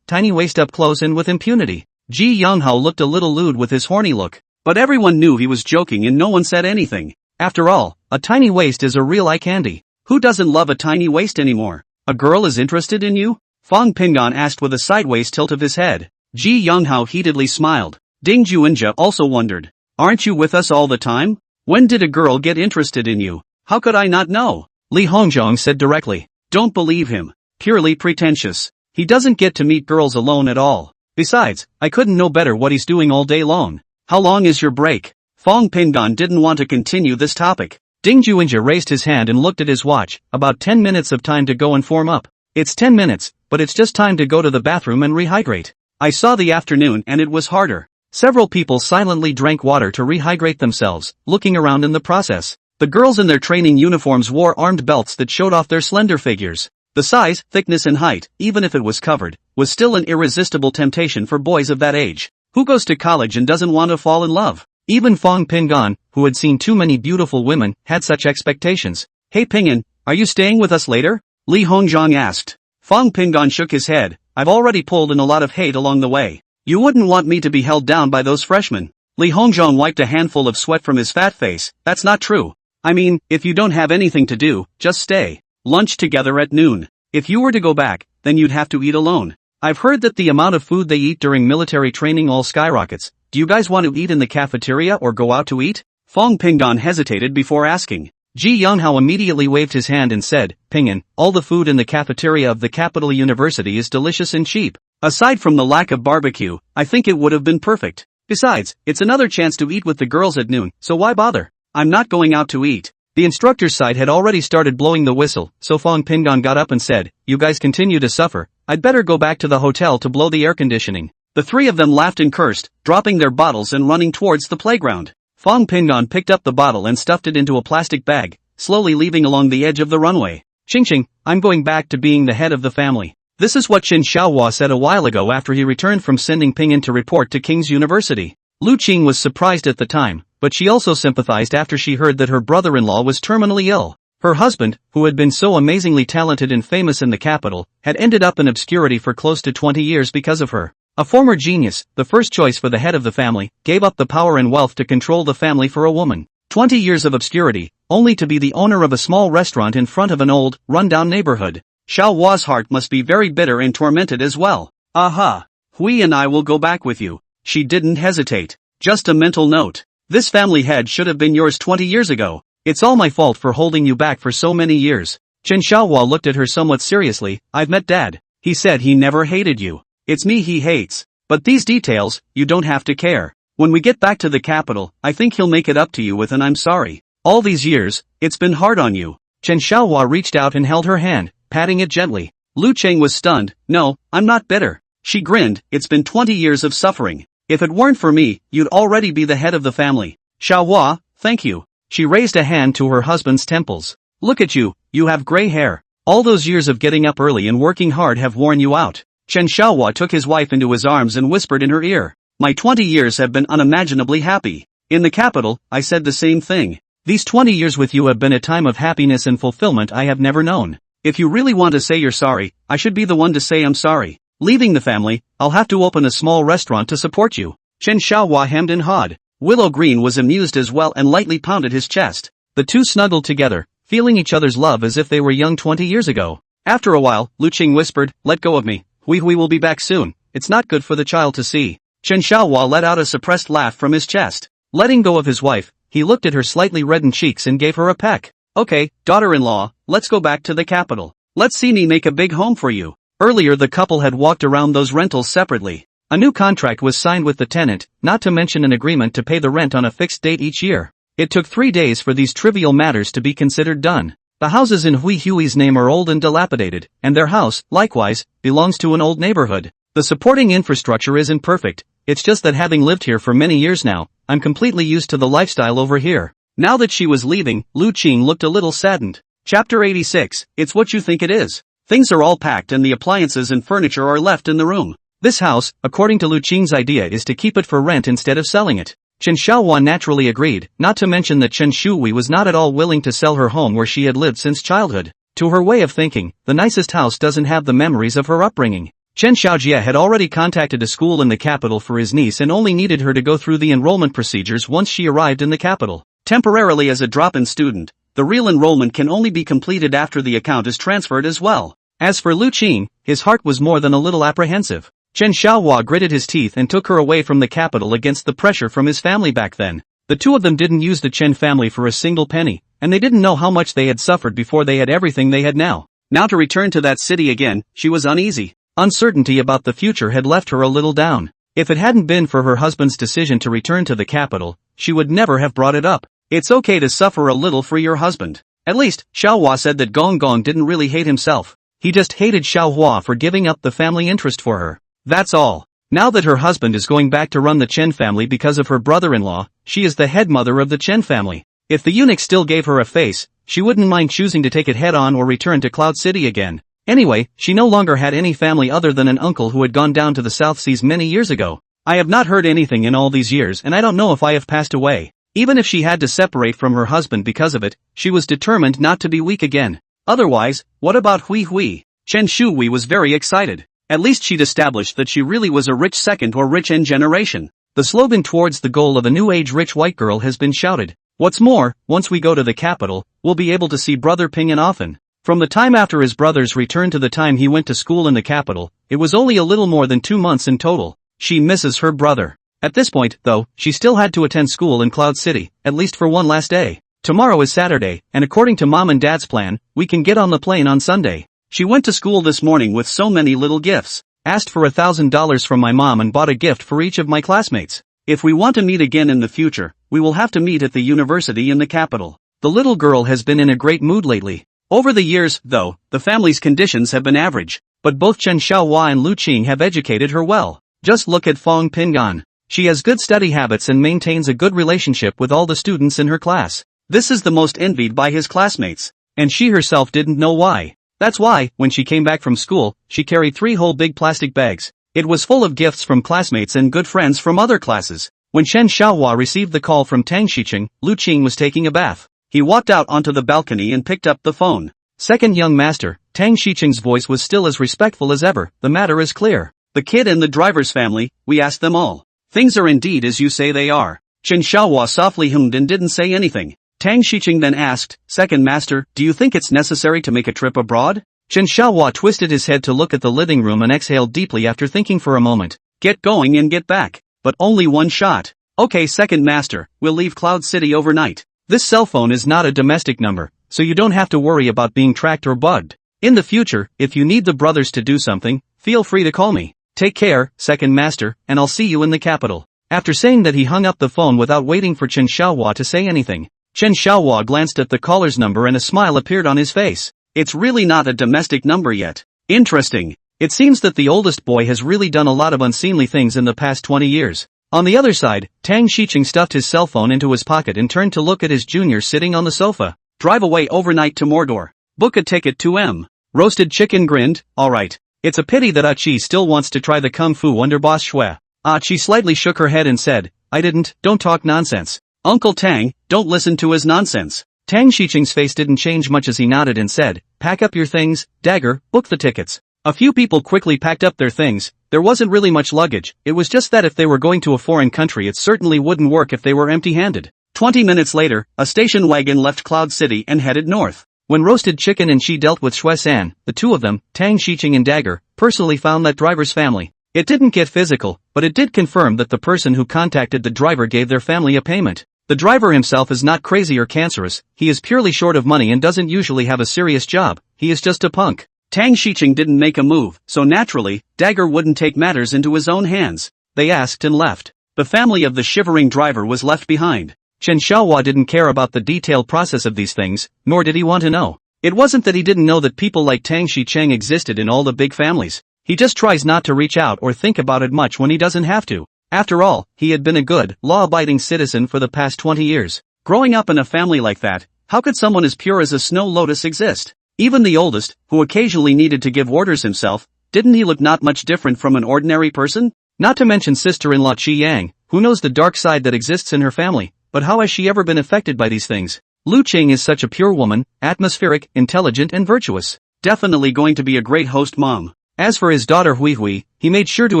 tiny waist up close and with impunity. Ji Yonghao looked a little lewd with his horny look, but everyone knew he was joking and no one said anything. After all, a tiny waist is a real eye candy. Who doesn't love a tiny waist anymore? A girl is interested in you? Fong Pingon asked with a sideways tilt of his head. Ji Yonghao heatedly smiled. Ding Juanjia also wondered. Aren't you with us all the time? When did a girl get interested in you? How could I not know? Li Hongzhong said directly. Don't believe him. Purely pretentious. He doesn't get to meet girls alone at all. Besides, I couldn't know better what he's doing all day long. How long is your break? Fong Pingon didn't want to continue this topic. Ding Juanjia raised his hand and looked at his watch. About 10 minutes of time to go and form up. It's 10 minutes, but it's just time to go to the bathroom and rehydrate. I saw the afternoon and it was harder. Several people silently drank water to rehydrate themselves, looking around in the process. The girls in their training uniforms wore armed belts that showed off their slender figures. The size, thickness and height, even if it was covered, was still an irresistible temptation for boys of that age. Who goes to college and doesn't want to fall in love? Even Fong Pingon, who had seen too many beautiful women, had such expectations. Hey Pingon, are you staying with us later? Li Hongzhong asked. Fong Pingon shook his head. I've already pulled in a lot of hate along the way. You wouldn't want me to be held down by those freshmen. Li Hongzhong wiped a handful of sweat from his fat face. That's not true. I mean, if you don't have anything to do, just stay. Lunch together at noon. If you were to go back, then you'd have to eat alone. I've heard that the amount of food they eat during military training all skyrockets. Do you guys want to eat in the cafeteria or go out to eat? Fong Pingon hesitated before asking. Ji Yonghao immediately waved his hand and said, Pingon, all the food in the cafeteria of the capital university is delicious and cheap. Aside from the lack of barbecue, I think it would have been perfect. Besides, it's another chance to eat with the girls at noon, so why bother? I'm not going out to eat. The instructor's side had already started blowing the whistle, so Fong Pingon got up and said, you guys continue to suffer, I'd better go back to the hotel to blow the air conditioning. The three of them laughed and cursed, dropping their bottles and running towards the playground. Fong Pingon picked up the bottle and stuffed it into a plastic bag, slowly leaving along the edge of the runway. Ching, I'm going back to being the head of the family. This is what Qin Xiaohua said a while ago after he returned from sending Pingon to report to King's University. Lu Qing was surprised at the time, but she also sympathized after she heard that her brother-in-law was terminally ill. Her husband, who had been so amazingly talented and famous in the capital, had ended up in obscurity for close to 20 years because of her. A former genius, the first choice for the head of the family, gave up the power and wealth to control the family for a woman. 20 years of obscurity, only to be the owner of a small restaurant in front of an old, run-down neighborhood. Xiao Hua's heart must be very bitter and tormented as well. Aha! Hui and I will go back with you. She didn't hesitate. Just a mental note. This family head should have been yours 20 years ago. It's all my fault for holding you back for so many years. Chen Xiaohua looked at her somewhat seriously. I've met Dad. He said he never hated you. It's me he hates. But these details, you don't have to care. When we get back to the capital, I think he'll make it up to you with an I'm sorry. All these years, it's been hard on you. Chen Xiaohua reached out and held her hand, patting it gently. Lu Cheng was stunned. No, I'm not bitter. She grinned. It's been 20 years of suffering. If it weren't for me, you'd already be the head of the family. Xiaohua, thank you. She raised a hand to her husband's temples. Look at you, you have gray hair. All those years of getting up early and working hard have worn you out. Chen Xiaohua took his wife into his arms and whispered in her ear. My 20 years have been unimaginably happy. In the capital, I said the same thing. These 20 years with you have been a time of happiness and fulfillment I have never known. If you really want to say you're sorry, I should be the one to say I'm sorry. Leaving the family, I'll have to open a small restaurant to support you. Chen Xiaohua hemmed and hawed. Willow Green was amused as well and lightly pounded his chest. The two snuggled together, feeling each other's love as if they were young 20 years ago. After a while, Lu Qing whispered, let go of me. Hui will be back soon. It's not good for the child to see. Chen Xiaohua let out a suppressed laugh from his chest. Letting go of his wife, he looked at her slightly reddened cheeks and gave her a peck. Okay, daughter-in-law, let's go back to the capital. Let's see me make a big home for you. Earlier the couple had walked around those rentals separately. A new contract was signed with the tenant, not to mention an agreement to pay the rent on a fixed date each year. It took 3 days for these trivial matters to be considered done. The houses in Hui Hui's name are old and dilapidated, and their house, likewise, belongs to an old neighborhood. The supporting infrastructure isn't perfect, it's just that having lived here for many years now, I'm completely used to the lifestyle over here. Now that she was leaving, Lu Qing looked a little saddened. Chapter 86, It's what you think it is. Things are all packed and the appliances and furniture are left in the room. This house, according to Lu Qing's idea, is to keep it for rent instead of selling it. Chen Xiaohua naturally agreed, not to mention that Chen Shuhui was not at all willing to sell her home where she had lived since childhood. To her way of thinking, the nicest house doesn't have the memories of her upbringing. Chen Xiaojie had already contacted a school in the capital for his niece and only needed her to go through the enrollment procedures once she arrived in the capital. Temporarily as a drop-in student, the real enrollment can only be completed after the account is transferred as well. As for Lu Qing, his heart was more than a little apprehensive. Chen Xiaohua gritted his teeth and took her away from the capital against the pressure from his family back then. The two of them didn't use the Chen family for a single penny, and they didn't know how much they had suffered before they had everything they had now. Now to return to that city again, she was uneasy. Uncertainty about the future had left her a little down. If it hadn't been for her husband's decision to return to the capital, she would never have brought it up. It's okay to suffer a little for your husband. At least, Xiaohua said that Gong Gong didn't really hate himself. He just hated Xiaohua for giving up the family interest for her. That's all. Now that her husband is going back to run the Chen family because of her brother-in-law, she is the head mother of the Chen family. If the eunuch still gave her a face, she wouldn't mind choosing to take it head-on or return to Cloud City again. Anyway, she no longer had any family other than an uncle who had gone down to the South Seas many years ago. I have not heard anything in all these years and I don't know if I have passed away. Even if she had to separate from her husband because of it, she was determined not to be weak again. Otherwise, what about Hui? Chen Shuhui was very excited. At least she'd established that she really was a rich second or rich N generation. The slogan towards the goal of a new age rich white girl has been shouted. What's more, once we go to the capital, we'll be able to see Brother Ping'an often. From the time after his brother's return to the time he went to school in the capital, it was only a little more than 2 months in total. She misses her brother. At this point, though, she still had to attend school in Cloud City, at least for one last day. Tomorrow is Saturday, and according to Mom and Dad's plan, we can get on the plane on Sunday. She went to school this morning with so many little gifts. Asked for $1,000 from my mom and bought a gift for each of my classmates. If we want to meet again in the future, we will have to meet at the university in the capital. The little girl has been in a great mood lately. Over the years, though, the family's conditions have been average. But both Chen Xiaohua and Lu Qing have educated her well. Just look at Fong Ping'an. She has good study habits and maintains a good relationship with all the students in her class. This is the most envied by his classmates. And she herself didn't know why. That's why, when she came back from school, she carried 3 whole big plastic bags. It was full of gifts from classmates and good friends from other classes. When Chen Xiaohua received the call from Tang Xiqing, Lu Qing was taking a bath. He walked out onto the balcony and picked up the phone. Second young master, Tang Xiqing's voice was still as respectful as ever. The matter is clear. The kid and the driver's family, we asked them all. Things are indeed as you say they are. Chen Xiaohua softly hummed and didn't say anything. Tang Xiqing then asked, "Second master, do you think it's necessary to make a trip abroad?" Chen Xiaohua twisted his head to look at the living room and exhaled deeply after thinking for a moment. "Get going and get back. But only one shot." "Okay, second master, we'll leave Cloud City overnight." "This cell phone is not a domestic number, so you don't have to worry about being tracked or bugged. In the future, if you need the brothers to do something, feel free to call me. Take care, second master, and I'll see you in the capital." After saying that, he hung up the phone without waiting for Chen Xiaohua to say anything. Chen Xiaohua glanced at the caller's number and a smile appeared on his face. "It's really not a domestic number yet. Interesting. It seems that the oldest boy has really done a lot of unseemly things in the past 20 years. On the other side, Tang Xiqing stuffed his cell phone into his pocket and turned to look at his junior sitting on the sofa. "Drive away overnight to Mordor. Book a ticket to M." Roasted Chicken grinned, "Alright. It's a pity that Achi still wants to try the kung fu under Boss Shui." Achi slightly shook her head and said, "I didn't, don't talk nonsense." "Uncle Tang, don't listen to his nonsense." Tang Xiqing's face didn't change much as he nodded and said, "Pack up your things, Dagger, book the tickets." A few people quickly packed up their things. There wasn't really much luggage, it was just that if they were going to a foreign country it certainly wouldn't work if they were empty-handed. 20 minutes later, a station wagon left Cloud City and headed north. When Roasted Chicken and she dealt with Shui-san, the two of them, Tang Xiqing and Dagger, personally found that driver's family. It didn't get physical, but it did confirm that the person who contacted the driver gave their family a payment. The driver himself is not crazy or cancerous, he is purely short of money and doesn't usually have a serious job, he is just a punk. Tang Xiqing didn't make a move, so naturally, Dagger wouldn't take matters into his own hands. They asked and left. The family of the shivering driver was left behind. Chen Xiaohua didn't care about the detailed process of these things, nor did he want to know. It wasn't that he didn't know that people like Tang Xicheng existed in all the big families. He just tries not to reach out or think about it much when he doesn't have to. After all, he had been a good, law-abiding citizen for the past 20 years. Growing up in a family like that, how could someone as pure as a snow lotus exist? Even the oldest, who occasionally needed to give orders himself, didn't he look not much different from an ordinary person? Not to mention sister-in-law Qi Yang, who knows the dark side that exists in her family, but how has she ever been affected by these things? Lu Qing is such a pure woman, atmospheric, intelligent and virtuous. Definitely going to be a great host mom. As for his daughter Hui Hui, he made sure to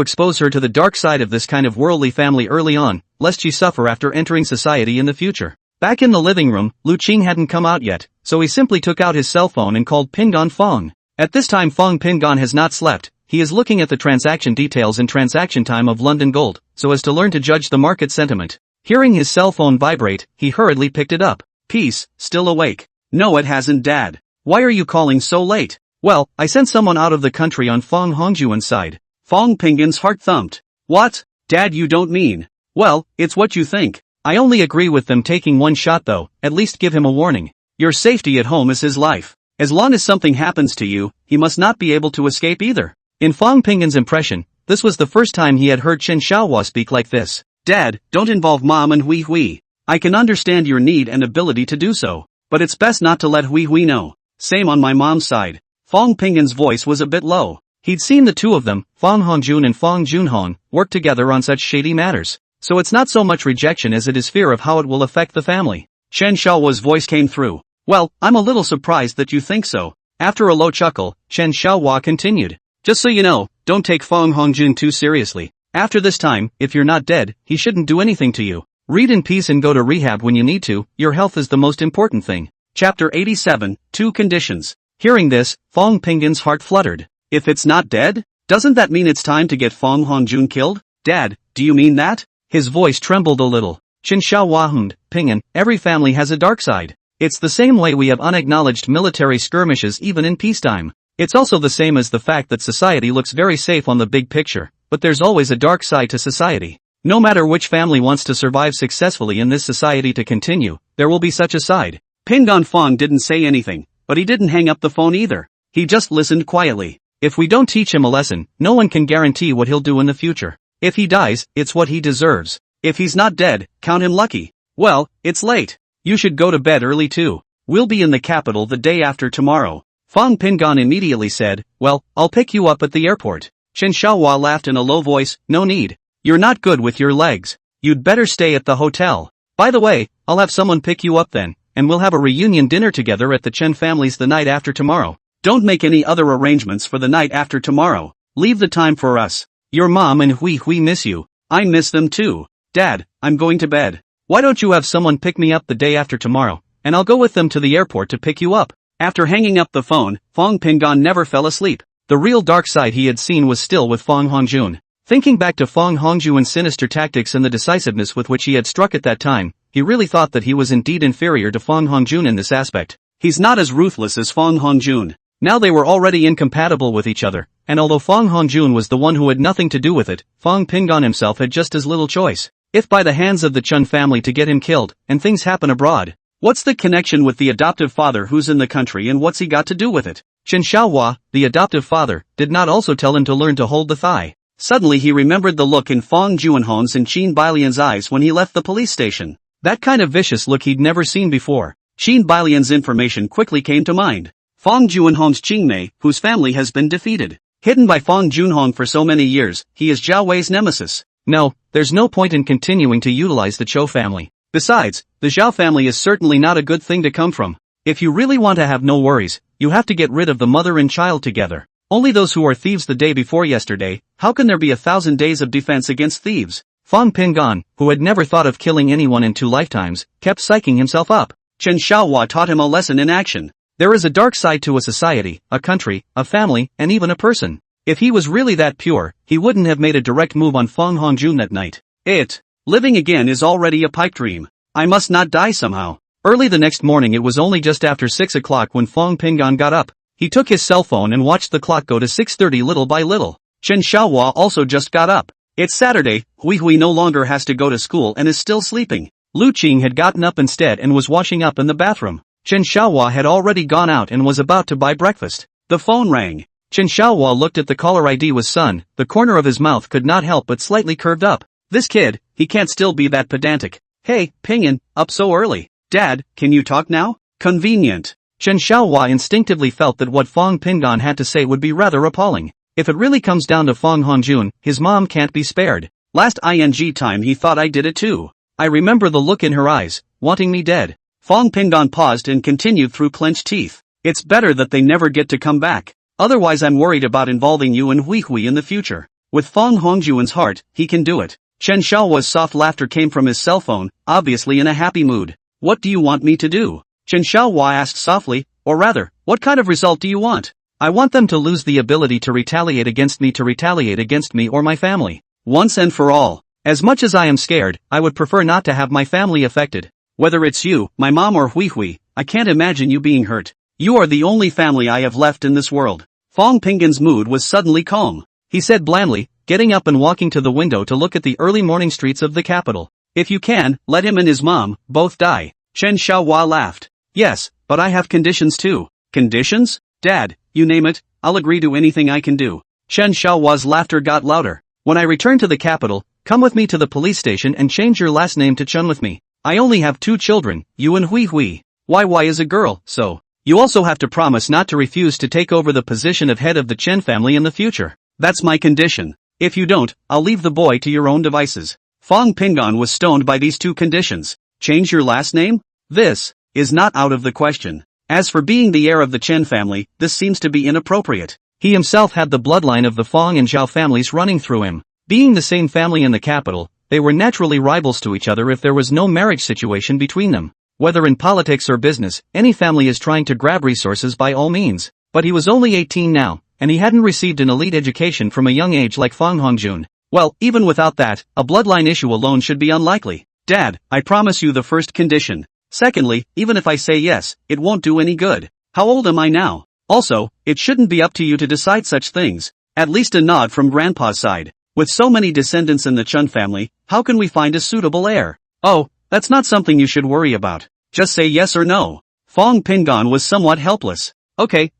expose her to the dark side of this kind of worldly family early on, lest she suffer after entering society in the future. Back in the living room, Lu Qing hadn't come out yet, so he simply took out his cell phone and called Pingon Fong. At this time Fong Pingon has not slept, he is looking at the transaction details and transaction time of London Gold, so as to learn to judge the market sentiment. Hearing his cell phone vibrate, he hurriedly picked it up. "Peace, still awake?" "No, it hasn't, Dad." "Why are you calling so late?" "Well, I sent someone out of the country on Fong Hongjuan's side." Fong Pingon's heart thumped. "What? Dad, you don't mean?" "Well, it's what you think. I only agree with them taking one shot though, at least give him a warning. Your safety at home is his life. As long as something happens to you, he must not be able to escape either." In Fong Pingon's impression, this was the first time he had heard Chen Xiaohua speak like this. "Dad, don't involve Mom and Hui Hui. I can understand your need and ability to do so, but it's best not to let Hui Hui know. Same on my mom's side." Fong Pingon's voice was a bit low. He'd seen the two of them, Fong Hongjun and Fong Junhong, work together on such shady matters. So it's not so much rejection as it is fear of how it will affect the family. Chen Xiaohua's voice came through. "Well, I'm a little surprised that you think so." After a low chuckle, Chen Xiaohua continued. "Just so you know, don't take Fong Hongjun too seriously. After this time, if you're not dead, he shouldn't do anything to you. Read in peace and go to rehab when you need to, your health is the most important thing." Chapter 87, Two Conditions. Hearing this, Fong Pingon's heart fluttered. "If it's not dead? Doesn't that mean it's time to get Fong Hongjun killed? Dad, do you mean that?" His voice trembled a little. Chen Xiaohua hummed, "Pingon, every family has a dark side. It's the same way we have unacknowledged military skirmishes even in peacetime. It's also the same as the fact that society looks very safe on the big picture, but there's always a dark side to society. No matter which family wants to survive successfully in this society to continue, there will be such a side." Pingon Fong didn't say anything, but he didn't hang up the phone either. He just listened quietly. If we don't teach him a lesson, no one can guarantee what he'll do in the future. If he dies, it's what he deserves. If he's not dead, count him lucky. Well, it's late. You should go to bed early too. We'll be in the capital the day after tomorrow. Fong Pingon immediately said, "Well, I'll pick you up at the airport." Chen Xiaohua laughed in a low voice, "No need. You're not good with your legs. You'd better stay at the hotel. By the way, I'll have someone pick you up then, and we'll have a reunion dinner together at the Chen family's the night after tomorrow." "Don't make any other arrangements for the night after tomorrow. Leave the time for us. Your mom and Hui Hui miss you." "I miss them too. Dad, I'm going to bed." "Why don't you have someone pick me up the day after tomorrow, and I'll go with them to the airport to pick you up. After hanging up the phone, Fong Pingan never fell asleep. The real dark side he had seen was still with Fong Hongjun. Thinking back to Fong Hongjun's sinister tactics and the decisiveness with which he had struck at that time, he really thought that he was indeed inferior to Fong Hongjun in this aspect. He's not as ruthless as Fong Hongjun. Now they were already incompatible with each other, and although Fong Hongjun was the one who had nothing to do with it, Fong Pingan himself had just as little choice. If by the hands of the Chun family to get him killed, and things happen abroad. What's the connection with the adoptive father who's in the country and what's he got to do with it? Chen Xiaohua, the adoptive father, did not also tell him to learn to hold the thigh. Suddenly he remembered the look in Fong Juanhong's and Qin Bailian's eyes when he left the police station. That kind of vicious look he'd never seen before. Qin Bailian's information quickly came to mind. Fong Juanhong's Qingmei, whose family has been defeated. Hidden by Fong Junhong for so many years, he is Zhao Wei's nemesis. No, there's no point in continuing to utilize the Chou family. Besides, the Zhao family is certainly not a good thing to come from. If you really want to have no worries, you have to get rid of the mother and child together. Only those who are thieves the day before yesterday, how can there be 1,000 days of defense against thieves? Fong Pingan, who had never thought of killing anyone in 2 lifetimes, kept psyching himself up. Chen Xiaohua taught him a lesson in action. There is a dark side to a society, a country, a family, and even a person. If he was really that pure, he wouldn't have made a direct move on Fong Hongjun that night. Living again is already a pipe dream. I must not die somehow. Early the next morning it was only just after 6 o'clock when Fong Pingan got up. He took his cell phone and watched the clock go to 6:30 little by little. Chen Xiaohua also just got up. It's Saturday, Hui no longer has to go to school and is still sleeping. Lu Qing had gotten up instead and was washing up in the bathroom. Chen Xiaohua had already gone out and was about to buy breakfast. The phone rang. Chen Xiaohua looked at the caller ID was Sun, the corner of his mouth could not help but slightly curved up. This kid, he can't still be that pedantic. Hey, Pingan, up so early. Dad, can you talk now? Convenient. Chen Xiaohua instinctively felt that what Fong Pingan had to say would be rather appalling. If it really comes down to Fong Hongjun, his mom can't be spared. Last ing time he thought I did it too. I remember the look in her eyes, wanting me dead. Fong Pingan paused and continued through clenched teeth. It's better that they never get to come back. Otherwise I'm worried about involving you and Hui in the future. With Fong Hongjun's heart, he can do it. Chen Xiaohua's soft laughter came from his cell phone, obviously in a happy mood. What do you want me to do? Chen Xiaohua asked softly, or rather, what kind of result do you want? I want them to lose the ability to retaliate against me or my family. Once and for all. As much as I am scared, I would prefer not to have my family affected. Whether it's you, my mom or Hui, I can't imagine you being hurt. You are the only family I have left in this world. Fong Pingan's mood was suddenly calm. He said blandly, getting up and walking to the window to look at the early morning streets of the capital. If you can, let him and his mom, both die. Chen Xiaohua laughed. Yes, but I have conditions too. Conditions? Dad, you name it, I'll agree to anything I can do. Chen Xiaohua's laughter got louder. When I return to the capital, come with me to the police station and change your last name to Chun with me. I only have 2 children, you and Hui. Why is a girl, so. You also have to promise not to refuse to take over the position of head of the Chen family in the future. That's my condition. If you don't, I'll leave the boy to your own devices. Fong Pingan was stoned by these 2 conditions. Change your last name? This is not out of the question. As for being the heir of the Chen family, this seems to be inappropriate. He himself had the bloodline of the Fong and Zhao families running through him. Being the same family in the capital, they were naturally rivals to each other if there was no marriage situation between them. Whether in politics or business, any family is trying to grab resources by all means. But he was only 18 now, and he hadn't received an elite education from a young age like Fong Hongjun. Well, even without that, a bloodline issue alone should be unlikely. Dad, I promise you the first condition. Secondly, even if I say yes, it won't do any good. How old am I now? Also, it shouldn't be up to you to decide such things. At least a nod from Grandpa's side. With so many descendants in the Chun family, how can we find a suitable heir? Oh, that's not something you should worry about. Just say yes or no. Fong Pingan was somewhat helpless. Okay,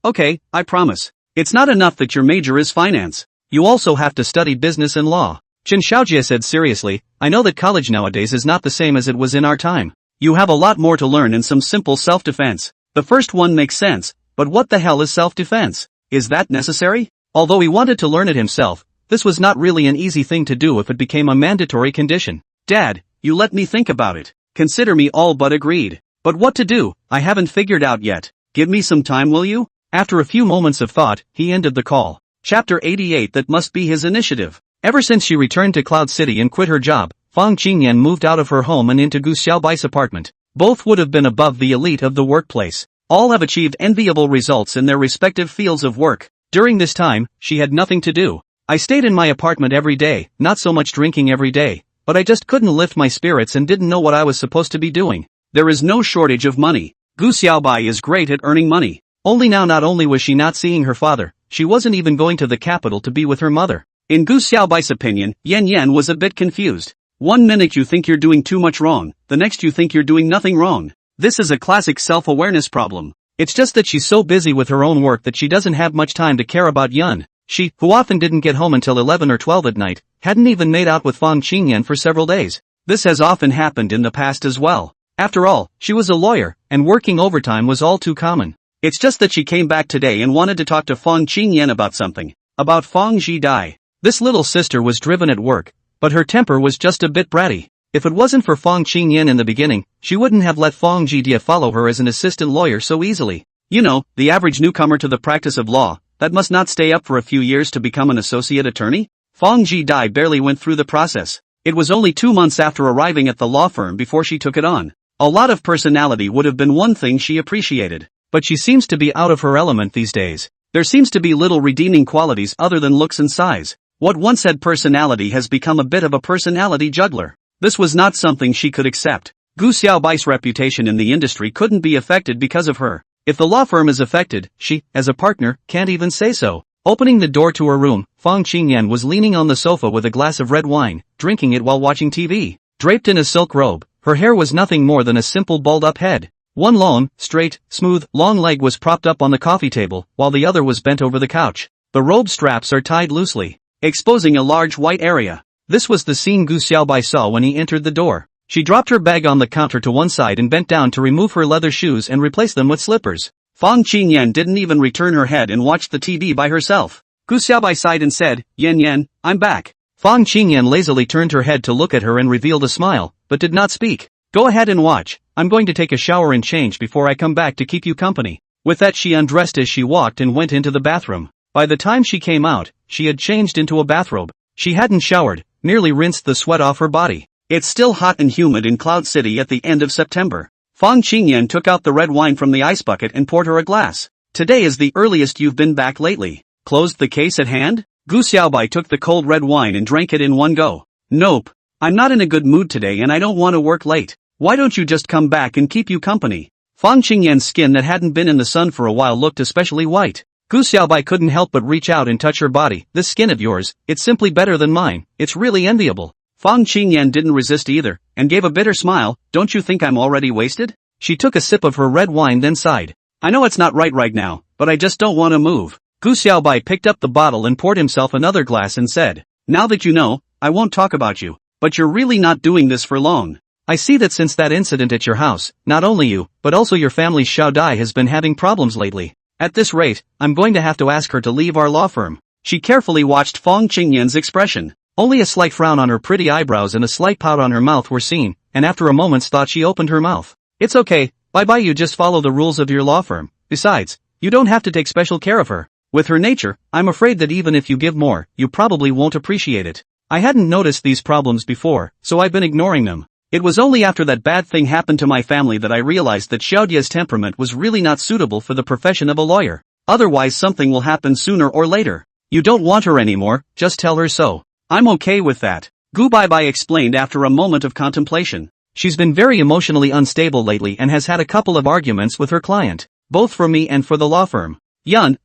I promise. It's not enough that your major is finance. You also have to study business and law. Chen Xiaojie said seriously, I know that college nowadays is not the same as it was in our time. You have a lot more to learn in some simple self-defense. The first one makes sense, but what the hell is self-defense? Is that necessary? Although he wanted to learn it himself, this was not really an easy thing to do if it became a mandatory condition. Dad, you let me think about it. Consider me all but agreed. But what to do, I haven't figured out yet. Give me some time, will you? After a few moments of thought, he ended the call. Chapter 88. That must be his initiative. Ever since she returned to Cloud City and quit her job, Fang Qingyan moved out of her home and into Gu Xiaobai's apartment. Both would have been above the elite of the workplace. All have achieved enviable results in their respective fields of work. During this time, she had nothing to do. I stayed in my apartment every day, not so much drinking every day, but I just couldn't lift my spirits and didn't know what I was supposed to be doing. There is no shortage of money. Gu Xiaobai is great at earning money. Only now not only was she not seeing her father, she wasn't even going to the capital to be with her mother. In Gu Xiaobai's opinion, Yan Yan was a bit confused. One minute you think you're doing too much wrong, the next you think you're doing nothing wrong. This is a classic self-awareness problem. It's just that she's so busy with her own work that she doesn't have much time to care about Yun. She, who often didn't get home until 11 or 12 at night, hadn't even made out with Fang Qingyan for several days. This has often happened in the past as well. After all, she was a lawyer, and working overtime was all too common. It's just that she came back today and wanted to talk to Fang Qingyan about something. About Fang Jidai. This little sister was driven at work, but her temper was just a bit bratty. If it wasn't for Fang Qingyan in the beginning, she wouldn't have let Fang Jidai follow her as an assistant lawyer so easily. You know, the average newcomer to the practice of law, that must not stay up for a few years to become an associate attorney? Fang Jidai barely went through the process. It was only 2 months after arriving at the law firm before she took it on. A lot of personality would have been one thing she appreciated. But she seems to be out of her element these days. There seems to be little redeeming qualities other than looks and size. What once had personality has become a bit of a personality juggler. This was not something she could accept. Gu Xiaobai's reputation in the industry couldn't be affected because of her. If the law firm is affected, she, as a partner, can't even say so. Opening the door to her room, Fang Qingyan was leaning on the sofa with a glass of red wine, drinking it while watching TV. Draped in a silk robe, her hair was nothing more than a simple balled-up head. One long, straight, smooth, long leg was propped up on the coffee table, while the other was bent over the couch. The robe straps are tied loosely, exposing a large white area. This was the scene Gu Xiaobai saw when he entered the door. She dropped her bag on the counter to one side and bent down to remove her leather shoes and replace them with slippers. Fang Qingyan didn't even return her head and watched the TV by herself. Gu Xiaobai sighed and said, "Yan Yan, I'm back." Fang Qingyan lazily turned her head to look at her and revealed a smile, but did not speak. "Go ahead and watch. I'm going to take a shower and change before I come back to keep you company." With that she undressed as she walked and went into the bathroom. By the time she came out, she had changed into a bathrobe. She hadn't showered, merely rinsed the sweat off her body. It's still hot and humid in Cloud City at the end of September. Fang Qingyan took out the red wine from the ice bucket and poured her a glass. "Today is the earliest you've been back lately. Closed the case at hand?" Gu Xiaobai took the cold red wine and drank it in one go. "Nope. I'm not in a good mood today and I don't want to work late. Why don't you just come back and keep you company?" Fang Qingyan's skin that hadn't been in the sun for a while looked especially white. Gu Xiaobai couldn't help but reach out and touch her body. "This skin of yours, it's simply better than mine. It's really enviable." Fang Qingyan didn't resist either, and gave a bitter smile. "Don't you think I'm already wasted?" She took a sip of her red wine then sighed. "I know it's not right now, but I just don't want to move." Gu Xiaobai picked up the bottle and poured himself another glass and said, "Now that you know, I won't talk about you. But you're really not doing this for long. I see that since that incident at your house, not only you, but also your family's Xiao Dai has been having problems lately. At this rate, I'm going to have to ask her to leave our law firm." She carefully watched Fang Qingyan's expression. Only a slight frown on her pretty eyebrows and a slight pout on her mouth were seen, and after a moment's thought she opened her mouth. "It's okay, bye-bye, you just follow the rules of your law firm. Besides, you don't have to take special care of her. With her nature, I'm afraid that even if you give more, you probably won't appreciate it. I hadn't noticed these problems before, so I've been ignoring them. It was only after that bad thing happened to my family that I realized that Xiaodia's temperament was really not suitable for the profession of a lawyer. Otherwise something will happen sooner or later. You don't want her anymore, just tell her so. I'm okay with that," Gu Baibai explained after a moment of contemplation. "She's been very emotionally unstable lately and has had a couple of arguments with her client, both for me and for the law firm. Yun,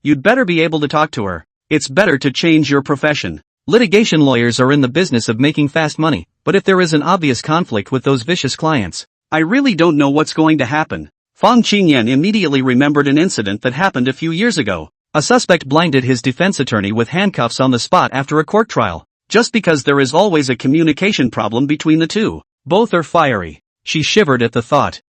you'd better be able to talk to her. It's better to change your profession. Litigation lawyers are in the business of making fast money, but if there is an obvious conflict with those vicious clients, I really don't know what's going to happen." Fang Qingyan immediately remembered an incident that happened a few years ago. A suspect blinded his defense attorney with handcuffs on the spot after a court trial. Just because there is always a communication problem between the two. Both are fiery. She shivered at the thought.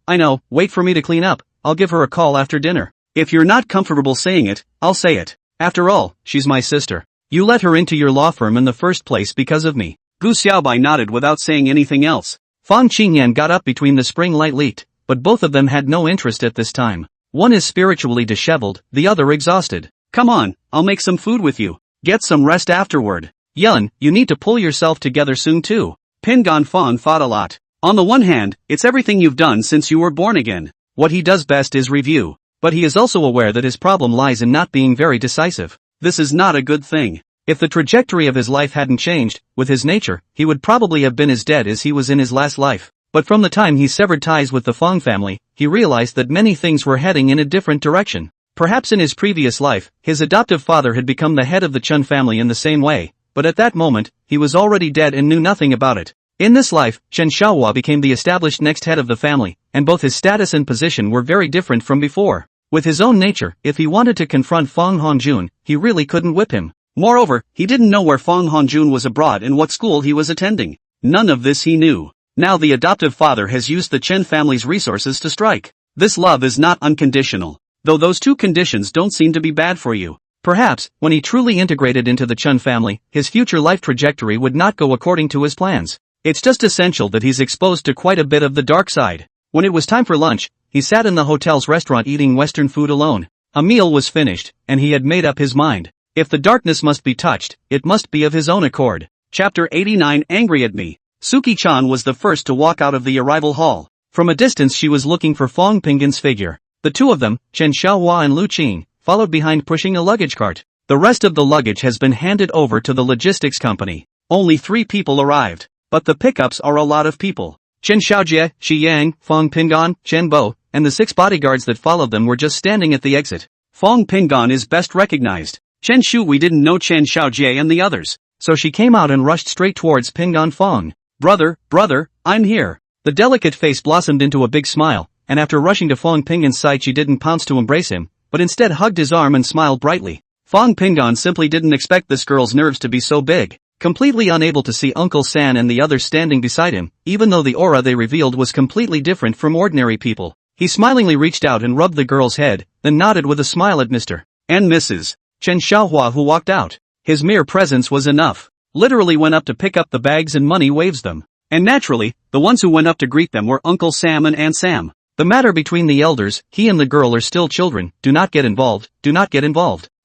I know, wait for me to clean up, I'll give her a call after dinner. If you're not comfortable saying it, I'll say it. After all, she's my sister. You let her into your law firm in the first place because of me." Gu Xiaobai nodded without saying anything else. Fang Qingyan got up between the spring light leaked, but both of them had no interest at this time. One is spiritually disheveled, the other exhausted. "Come on, I'll make some food with you. Get some rest afterward. Yun, you need to pull yourself together soon too." Pin Ganfang thought a lot. On the one hand, it's everything you've done since you were born again. What he does best is review. But he is also aware that his problem lies in not being very decisive. This is not a good thing. If the trajectory of his life hadn't changed, with his nature, he would probably have been as dead as he was in his last life. But from the time he severed ties with the Fong family, he realized that many things were heading in a different direction. Perhaps in his previous life, his adoptive father had become the head of the Chun family in the same way, but at that moment, he was already dead and knew nothing about it. In this life, Chen Xiaohua became the established next head of the family, and both his status and position were very different from before. With his own nature, if he wanted to confront Fong Hongjun, he really couldn't whip him. Moreover, he didn't know where Fong Hongjun was abroad and what school he was attending. None of this he knew. Now the adoptive father has used the Chen family's resources to strike. This love is not unconditional. Though those two conditions don't seem to be bad for you. Perhaps, when he truly integrated into the Chun family, his future life trajectory would not go according to his plans. It's just essential that he's exposed to quite a bit of the dark side. When it was time for lunch, he sat in the hotel's restaurant eating Western food alone. A meal was finished, and he had made up his mind. If the darkness must be touched, it must be of his own accord. Chapter 89 Angry at Me. Suki-chan was the first to walk out of the arrival hall. From a distance she was looking for Fong Pingin's figure. The two of them, Chen Xiaohua and Lu Qing, followed behind pushing a luggage cart. The rest of the luggage has been handed over to the logistics company. Only 3 people arrived. But the pickups are a lot of people. Chen Xiaojie, Shi Yang, Fong Pingan, Chen Bo, and the 6 bodyguards that followed them were just standing at the exit. Fong Pingan is best recognized. Chen Shui didn't know Chen Xiaojie and the others, so she came out and rushed straight towards Pingan Fong. Brother, I'm here. The delicate face blossomed into a big smile, and after rushing to Fong Pingan's side she didn't pounce to embrace him, but instead hugged his arm and smiled brightly. Fong Pingan simply didn't expect this girl's nerves to be so big. Completely unable to see Uncle San and the others standing beside him, even though the aura they revealed was completely different from ordinary people, he smilingly reached out and rubbed the girl's head, then nodded with a smile at Mr. and Mrs. Chen Xiaohua who walked out. His mere presence was enough. Literally went up to pick up the bags and money waves them. And naturally, the ones who went up to greet them were Uncle Sam and Aunt Sam. The matter between the elders, he and the girl are still children, do not get involved.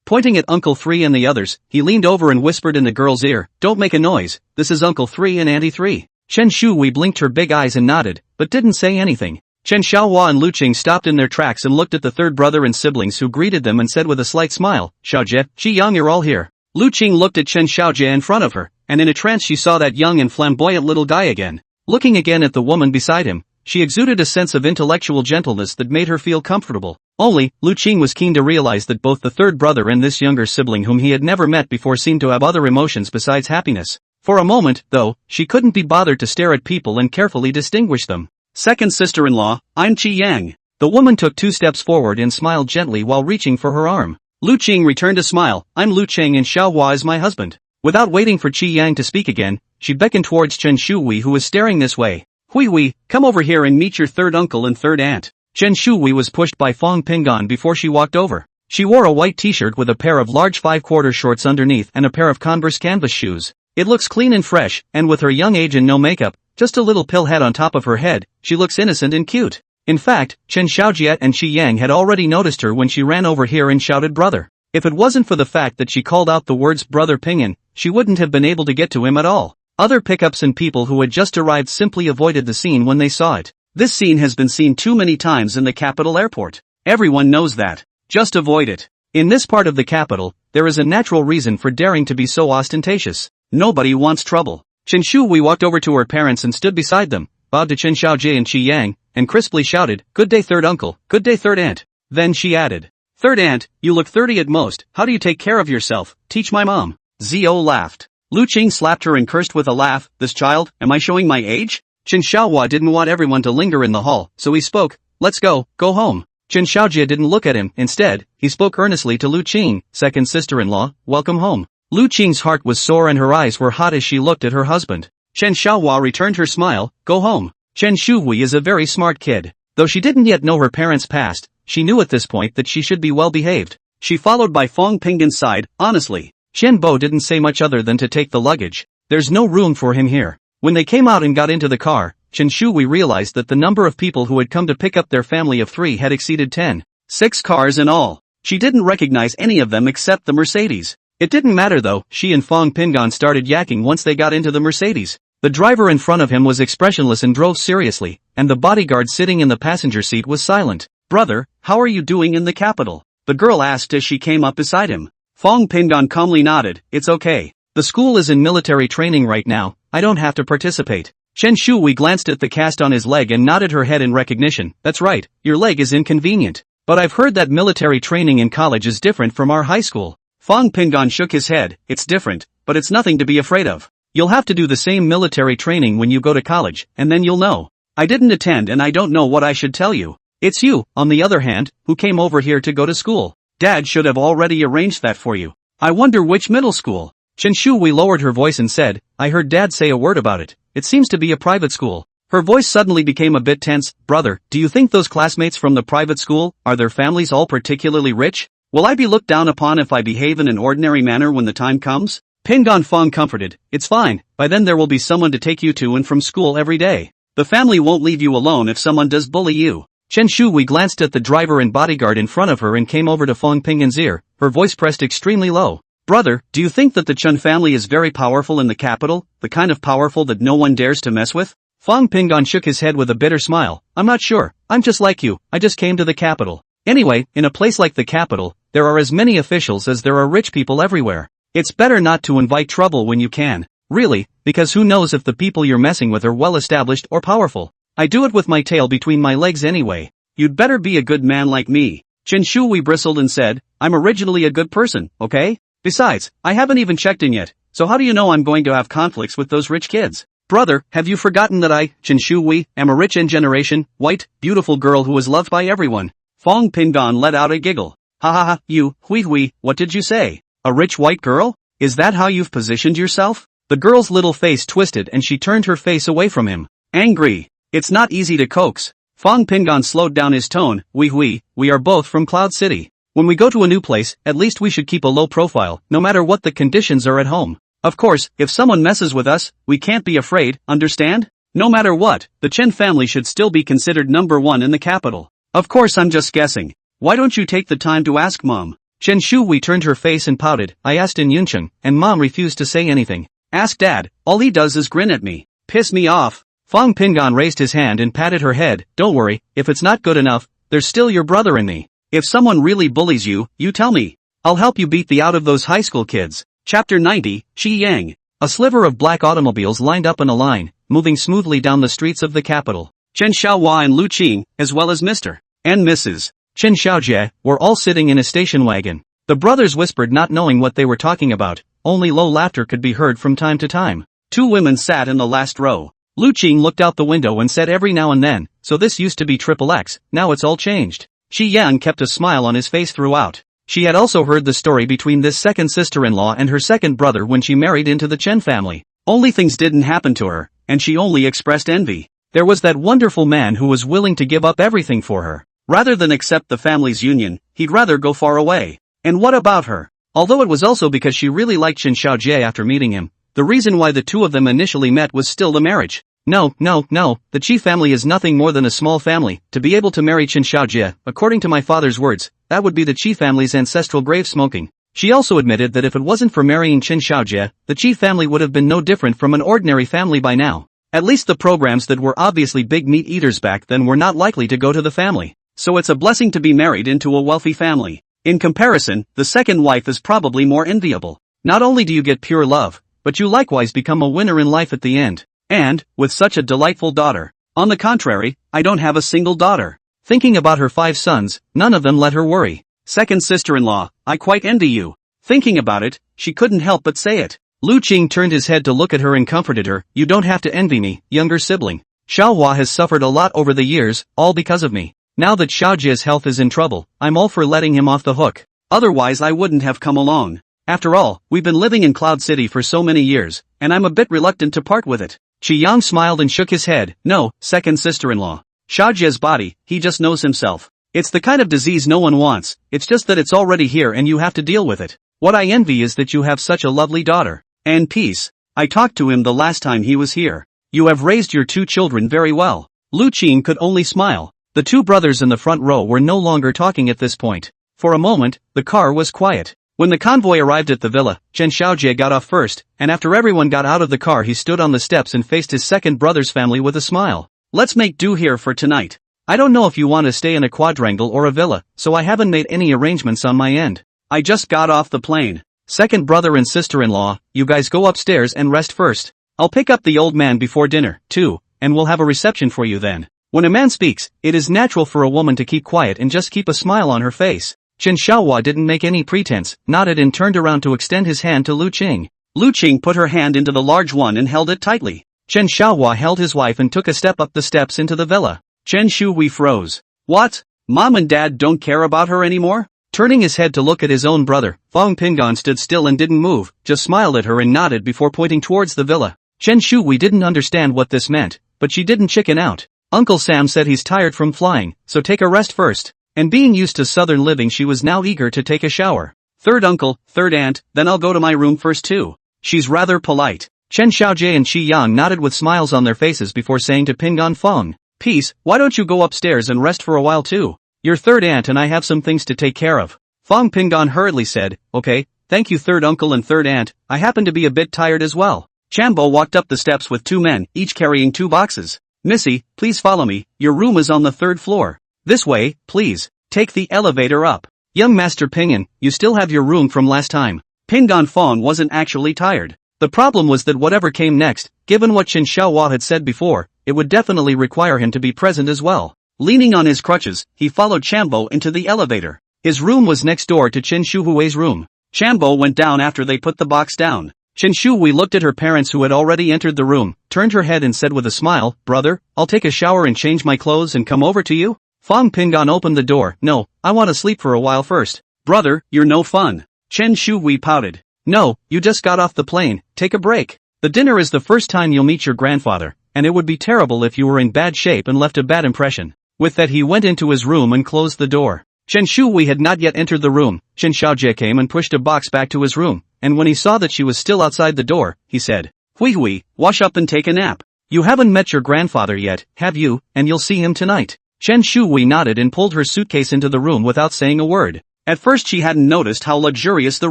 Pointing at Uncle 3 and the others, he leaned over and whispered in the girl's ear, don't make a noise, this is Uncle 3 and Auntie 3. Chen Shui blinked her big eyes and nodded, but didn't say anything. Chen Xiaohua and Lu Qing stopped in their tracks and looked at the third brother and siblings who greeted them and said with a slight smile, Xiaojie, Qi Yang you're all here. Lu Qing looked at Chen Xiaojie in front of her, and in a trance she saw that young and flamboyant little guy again. Looking again at the woman beside him, she exuded a sense of intellectual gentleness that made her feel comfortable. Only, Lu Qing was keen to realize that both the third brother and this younger sibling whom he had never met before seemed to have other emotions besides happiness. For a moment, though, she couldn't be bothered to stare at people and carefully distinguish them. Second sister-in-law, I'm Qi Yang. The woman took 2 steps forward and smiled gently while reaching for her arm. Lu Qing returned a smile, I'm Lu Qing and Xiaohua is my husband. Without waiting for Qi Yang to speak again, she beckoned towards Chen Shui who was staring this way. Hui, come over here and meet your third uncle and third aunt. Chen Shui was pushed by Fong Pingan before she walked over. She wore a white t-shirt with a pair of large 5/4 shorts underneath and a pair of Converse canvas shoes. It looks clean and fresh, and with her young age and no makeup, just a little pill head on top of her head, she looks innocent and cute. In fact, Chen Xiaojie and Shi Yang had already noticed her when she ran over here and shouted brother. If it wasn't for the fact that she called out the words brother Pingan, she wouldn't have been able to get to him at all. Other pickups and people who had just arrived simply avoided the scene when they saw it. This scene has been seen too many times in the capital airport. Everyone knows that. Just avoid it. In this part of the capital, there is a natural reason for daring to be so ostentatious. Nobody wants trouble. Chen Shui walked over to her parents and stood beside them, bowed to Chen Xiaojie and Qi Yang, and crisply shouted, good day third uncle, good day third aunt. Then she added, third aunt, you look 30 at most, how do you take care of yourself, teach my mom. Zio laughed. Lu Qing slapped her and cursed with a laugh, this child, am I showing my age? Chen Xiaohua didn't want everyone to linger in the hall, so he spoke, let's go home. Chen Xiaojie didn't look at him, instead, he spoke earnestly to Lu Qing, second sister-in-law, welcome home. Lu Qing's heart was sore and her eyes were hot as she looked at her husband. Chen Xiaohua returned her smile, go home. Chen Shui is a very smart kid. Though she didn't yet know her parents' past, she knew at this point that she should be well behaved. She followed by Fong Pingan's side, honestly. Chen Bo didn't say much other than to take the luggage. There's no room for him here. When they came out and got into the car, Chen Shui realized that the number of people who had come to pick up their family of 3 had exceeded 10. 6 cars in all. She didn't recognize any of them except the Mercedes. It didn't matter though, she and Fong Pingan started yakking once they got into the Mercedes. The driver in front of him was expressionless and drove seriously, and the bodyguard sitting in the passenger seat was silent. "Brother, how are you doing in the capital?" the girl asked as she came up beside him. Fong Pingon calmly nodded. "It's okay. The school is in military training right now, I don't have to participate." Chen Shui glanced at the cast on his leg and nodded her head in recognition. "That's right, your leg is inconvenient. But I've heard that military training in college is different from our high school." Fong Pingon shook his head. "It's different, but it's nothing to be afraid of. You'll have to do the same military training when you go to college, and then you'll know. I didn't attend and I don't know what I should tell you. It's you, on the other hand, who came over here to go to school. Dad should have already arranged that for you. I wonder which middle school." Chen Shui lowered her voice and said, "I heard Dad say a word about it. It seems to be a private school." Her voice suddenly became a bit tense. "Brother, do you think those classmates from the private school, are their families all particularly rich? Will I be looked down upon if I behave in an ordinary manner when the time comes?" Pingon Fong comforted. "It's fine, by then there will be someone to take you to and from school every day. The family won't leave you alone if someone does bully you." Chen Shui glanced at the driver and bodyguard in front of her and came over to Fong Pingon's ear, her voice pressed extremely low. "Brother, do you think that the Chun family is very powerful in the capital, the kind of powerful that no one dares to mess with?" Fong Pingon shook his head with a bitter smile. "I'm not sure, I'm just like you, I just came to the capital. Anyway, in a place like the capital, there are as many officials as there are rich people everywhere. It's better not to invite trouble when you can. Really, because who knows if the people you're messing with are well established or powerful. I do it with my tail between my legs anyway." "You'd better be a good man like me." Chen Shui bristled and said, "I'm originally a good person, okay? Besides, I haven't even checked in yet, so how do you know I'm going to have conflicts with those rich kids?" "Brother, have you forgotten that I, Chen Shui, am a rich and generation, white, beautiful girl who is loved by everyone?" Fong Pingon let out a giggle. "Ha ha ha, you, hui, what did you say? A rich white girl? Is that how you've positioned yourself?" The girl's little face twisted and she turned her face away from him. Angry. "It's not easy to coax." Fong Pingon slowed down his tone. We are both from Cloud City. When we go to a new place, at least we should keep a low profile, no matter what the conditions are at home. Of course, if someone messes with us, we can't be afraid, understand? No matter what, the Chen family should still be considered number one in the capital. Of course I'm just guessing. Why don't you take the time to ask Mom? Chen Shui turned her face and pouted. "I asked in Yunchen, and Mom refused to say anything." "Ask Dad, all he does is grin at me. Piss me off." Fong Pingon raised his hand and patted her head. "Don't worry, if it's not good enough, there's still your brother and me. If someone really bullies you, you tell me. I'll help you beat the out of those high school kids." Chapter 90, Shi Yang. A sliver of black automobiles lined up in a line, moving smoothly down the streets of the capital. Chen Xiaohua and Lu Qing, as well as Mr. and Mrs. Chen Xiaojie, were all sitting in a station wagon. The brothers whispered, not knowing what they were talking about. Only low laughter could be heard from time to time. Two women sat in the last row. Lu Qing looked out the window and said every now and then, "So this used to be XXX, now it's all changed." Shi Yang kept a smile on his face throughout. She had also heard the story between this second sister-in-law and her second brother when she married into the Chen family. Only things didn't happen to her, and she only expressed envy. There was that wonderful man who was willing to give up everything for her. Rather than accept the family's union, he'd rather go far away. And what about her? Although it was also because she really liked Chen Xiaojie after meeting him, the reason why the two of them initially met was still the marriage. No, the Qi family is nothing more than a small family. To be able to marry Chen Xiaojie, according to my father's words, that would be the Qi family's ancestral grave smoking. She also admitted that if it wasn't for marrying Chen Xiaojie, the Qi family would have been no different from an ordinary family by now. At least the programs that were obviously big meat eaters back then were not likely to go to the family. So it's a blessing to be married into a wealthy family. In comparison, the second wife is probably more enviable. Not only do you get pure love, but you likewise become a winner in life at the end. And, with such a delightful daughter. On the contrary, I don't have a single daughter. Thinking about her 5 sons, none of them let her worry. Second sister-in-law, I quite envy you. Thinking about it, she couldn't help but say it. Lu Qing turned his head to look at her and comforted her. You don't have to envy me, younger sibling. Xiaohua has suffered a lot over the years, all because of me. Now that Xiaojie's health is in trouble, I'm all for letting him off the hook. Otherwise I wouldn't have come along. After all, we've been living in Cloud City for so many years, and I'm a bit reluctant to part with it. Qi Yang smiled and shook his head. No, second sister-in-law. Xiaojie's body, he just knows himself. It's the kind of disease no one wants, it's just that it's already here and you have to deal with it. What I envy is that you have such a lovely daughter. And peace. I talked to him the last time he was here. You have raised your 2 children very well. Lu Qing could only smile. The 2 brothers in the front row were no longer talking at this point. For a moment, the car was quiet. When the convoy arrived at the villa, Chen Xiaojie got off first, and after everyone got out of the car he stood on the steps and faced his second brother's family with a smile. Let's make do here for tonight. I don't know if you want to stay in a quadrangle or a villa, so I haven't made any arrangements on my end. I just got off the plane. Second brother and sister-in-law, you guys go upstairs and rest first. I'll pick up the old man before dinner, too, and we'll have a reception for you then. When a man speaks, it is natural for a woman to keep quiet and just keep a smile on her face. Chen Xiaohua didn't make any pretense, nodded and turned around to extend his hand to Lu Qing. Lu Qing put her hand into the large one and held it tightly. Chen Xiaohua held his wife and took a step up the steps into the villa. Chen Shui froze. What? Mom and Dad don't care about her anymore? Turning his head to look at his own brother, Fong Pingon stood still and didn't move, just smiled at her and nodded before pointing towards the villa. Chen Shui didn't understand what this meant, but she didn't chicken out. Uncle Sam said he's tired from flying, so take a rest first. And being used to southern living she was now eager to take a shower. Third uncle, third aunt, then I'll go to my room first too. She's rather polite. Chen Xiaojie and Qi Yang nodded with smiles on their faces before saying to Pingon Fong, Peace, why don't you go upstairs and rest for a while too? Your third aunt and I have some things to take care of. Fong Pingon hurriedly said, Okay, thank you third uncle and third aunt, I happen to be a bit tired as well. Chambo walked up the steps with two men, each carrying 2 boxes. Missy, please follow me, your room is on the 3rd floor. This way, please. Take the elevator up. Young Master Pingon, you still have your room from last time. Pingon Fong wasn't actually tired. The problem was that whatever came next, given what Chen Xiaohua had said before, it would definitely require him to be present as well. Leaning on his crutches, he followed Chambo into the elevator. His room was next door to Chen Shuhui's room. Chambo went down after they put the box down. Chen Shui looked at her parents who had already entered the room, turned her head and said with a smile, Brother, I'll take a shower and change my clothes and come over to you? Fong Pingon opened the door. No, I want to sleep for a while first. Brother, you're no fun. Chen Shui pouted. No, you just got off the plane, take a break. The dinner is the first time you'll meet your grandfather, and it would be terrible if you were in bad shape and left a bad impression. With that he went into his room and closed the door. Chen Shui had not yet entered the room. Chen Xiaojie came and pushed a box back to his room, and when he saw that she was still outside the door, he said, Hui, wash up and take a nap. You haven't met your grandfather yet, have you, and you'll see him tonight. Chen Shui nodded and pulled her suitcase into the room without saying a word. At first she hadn't noticed how luxurious the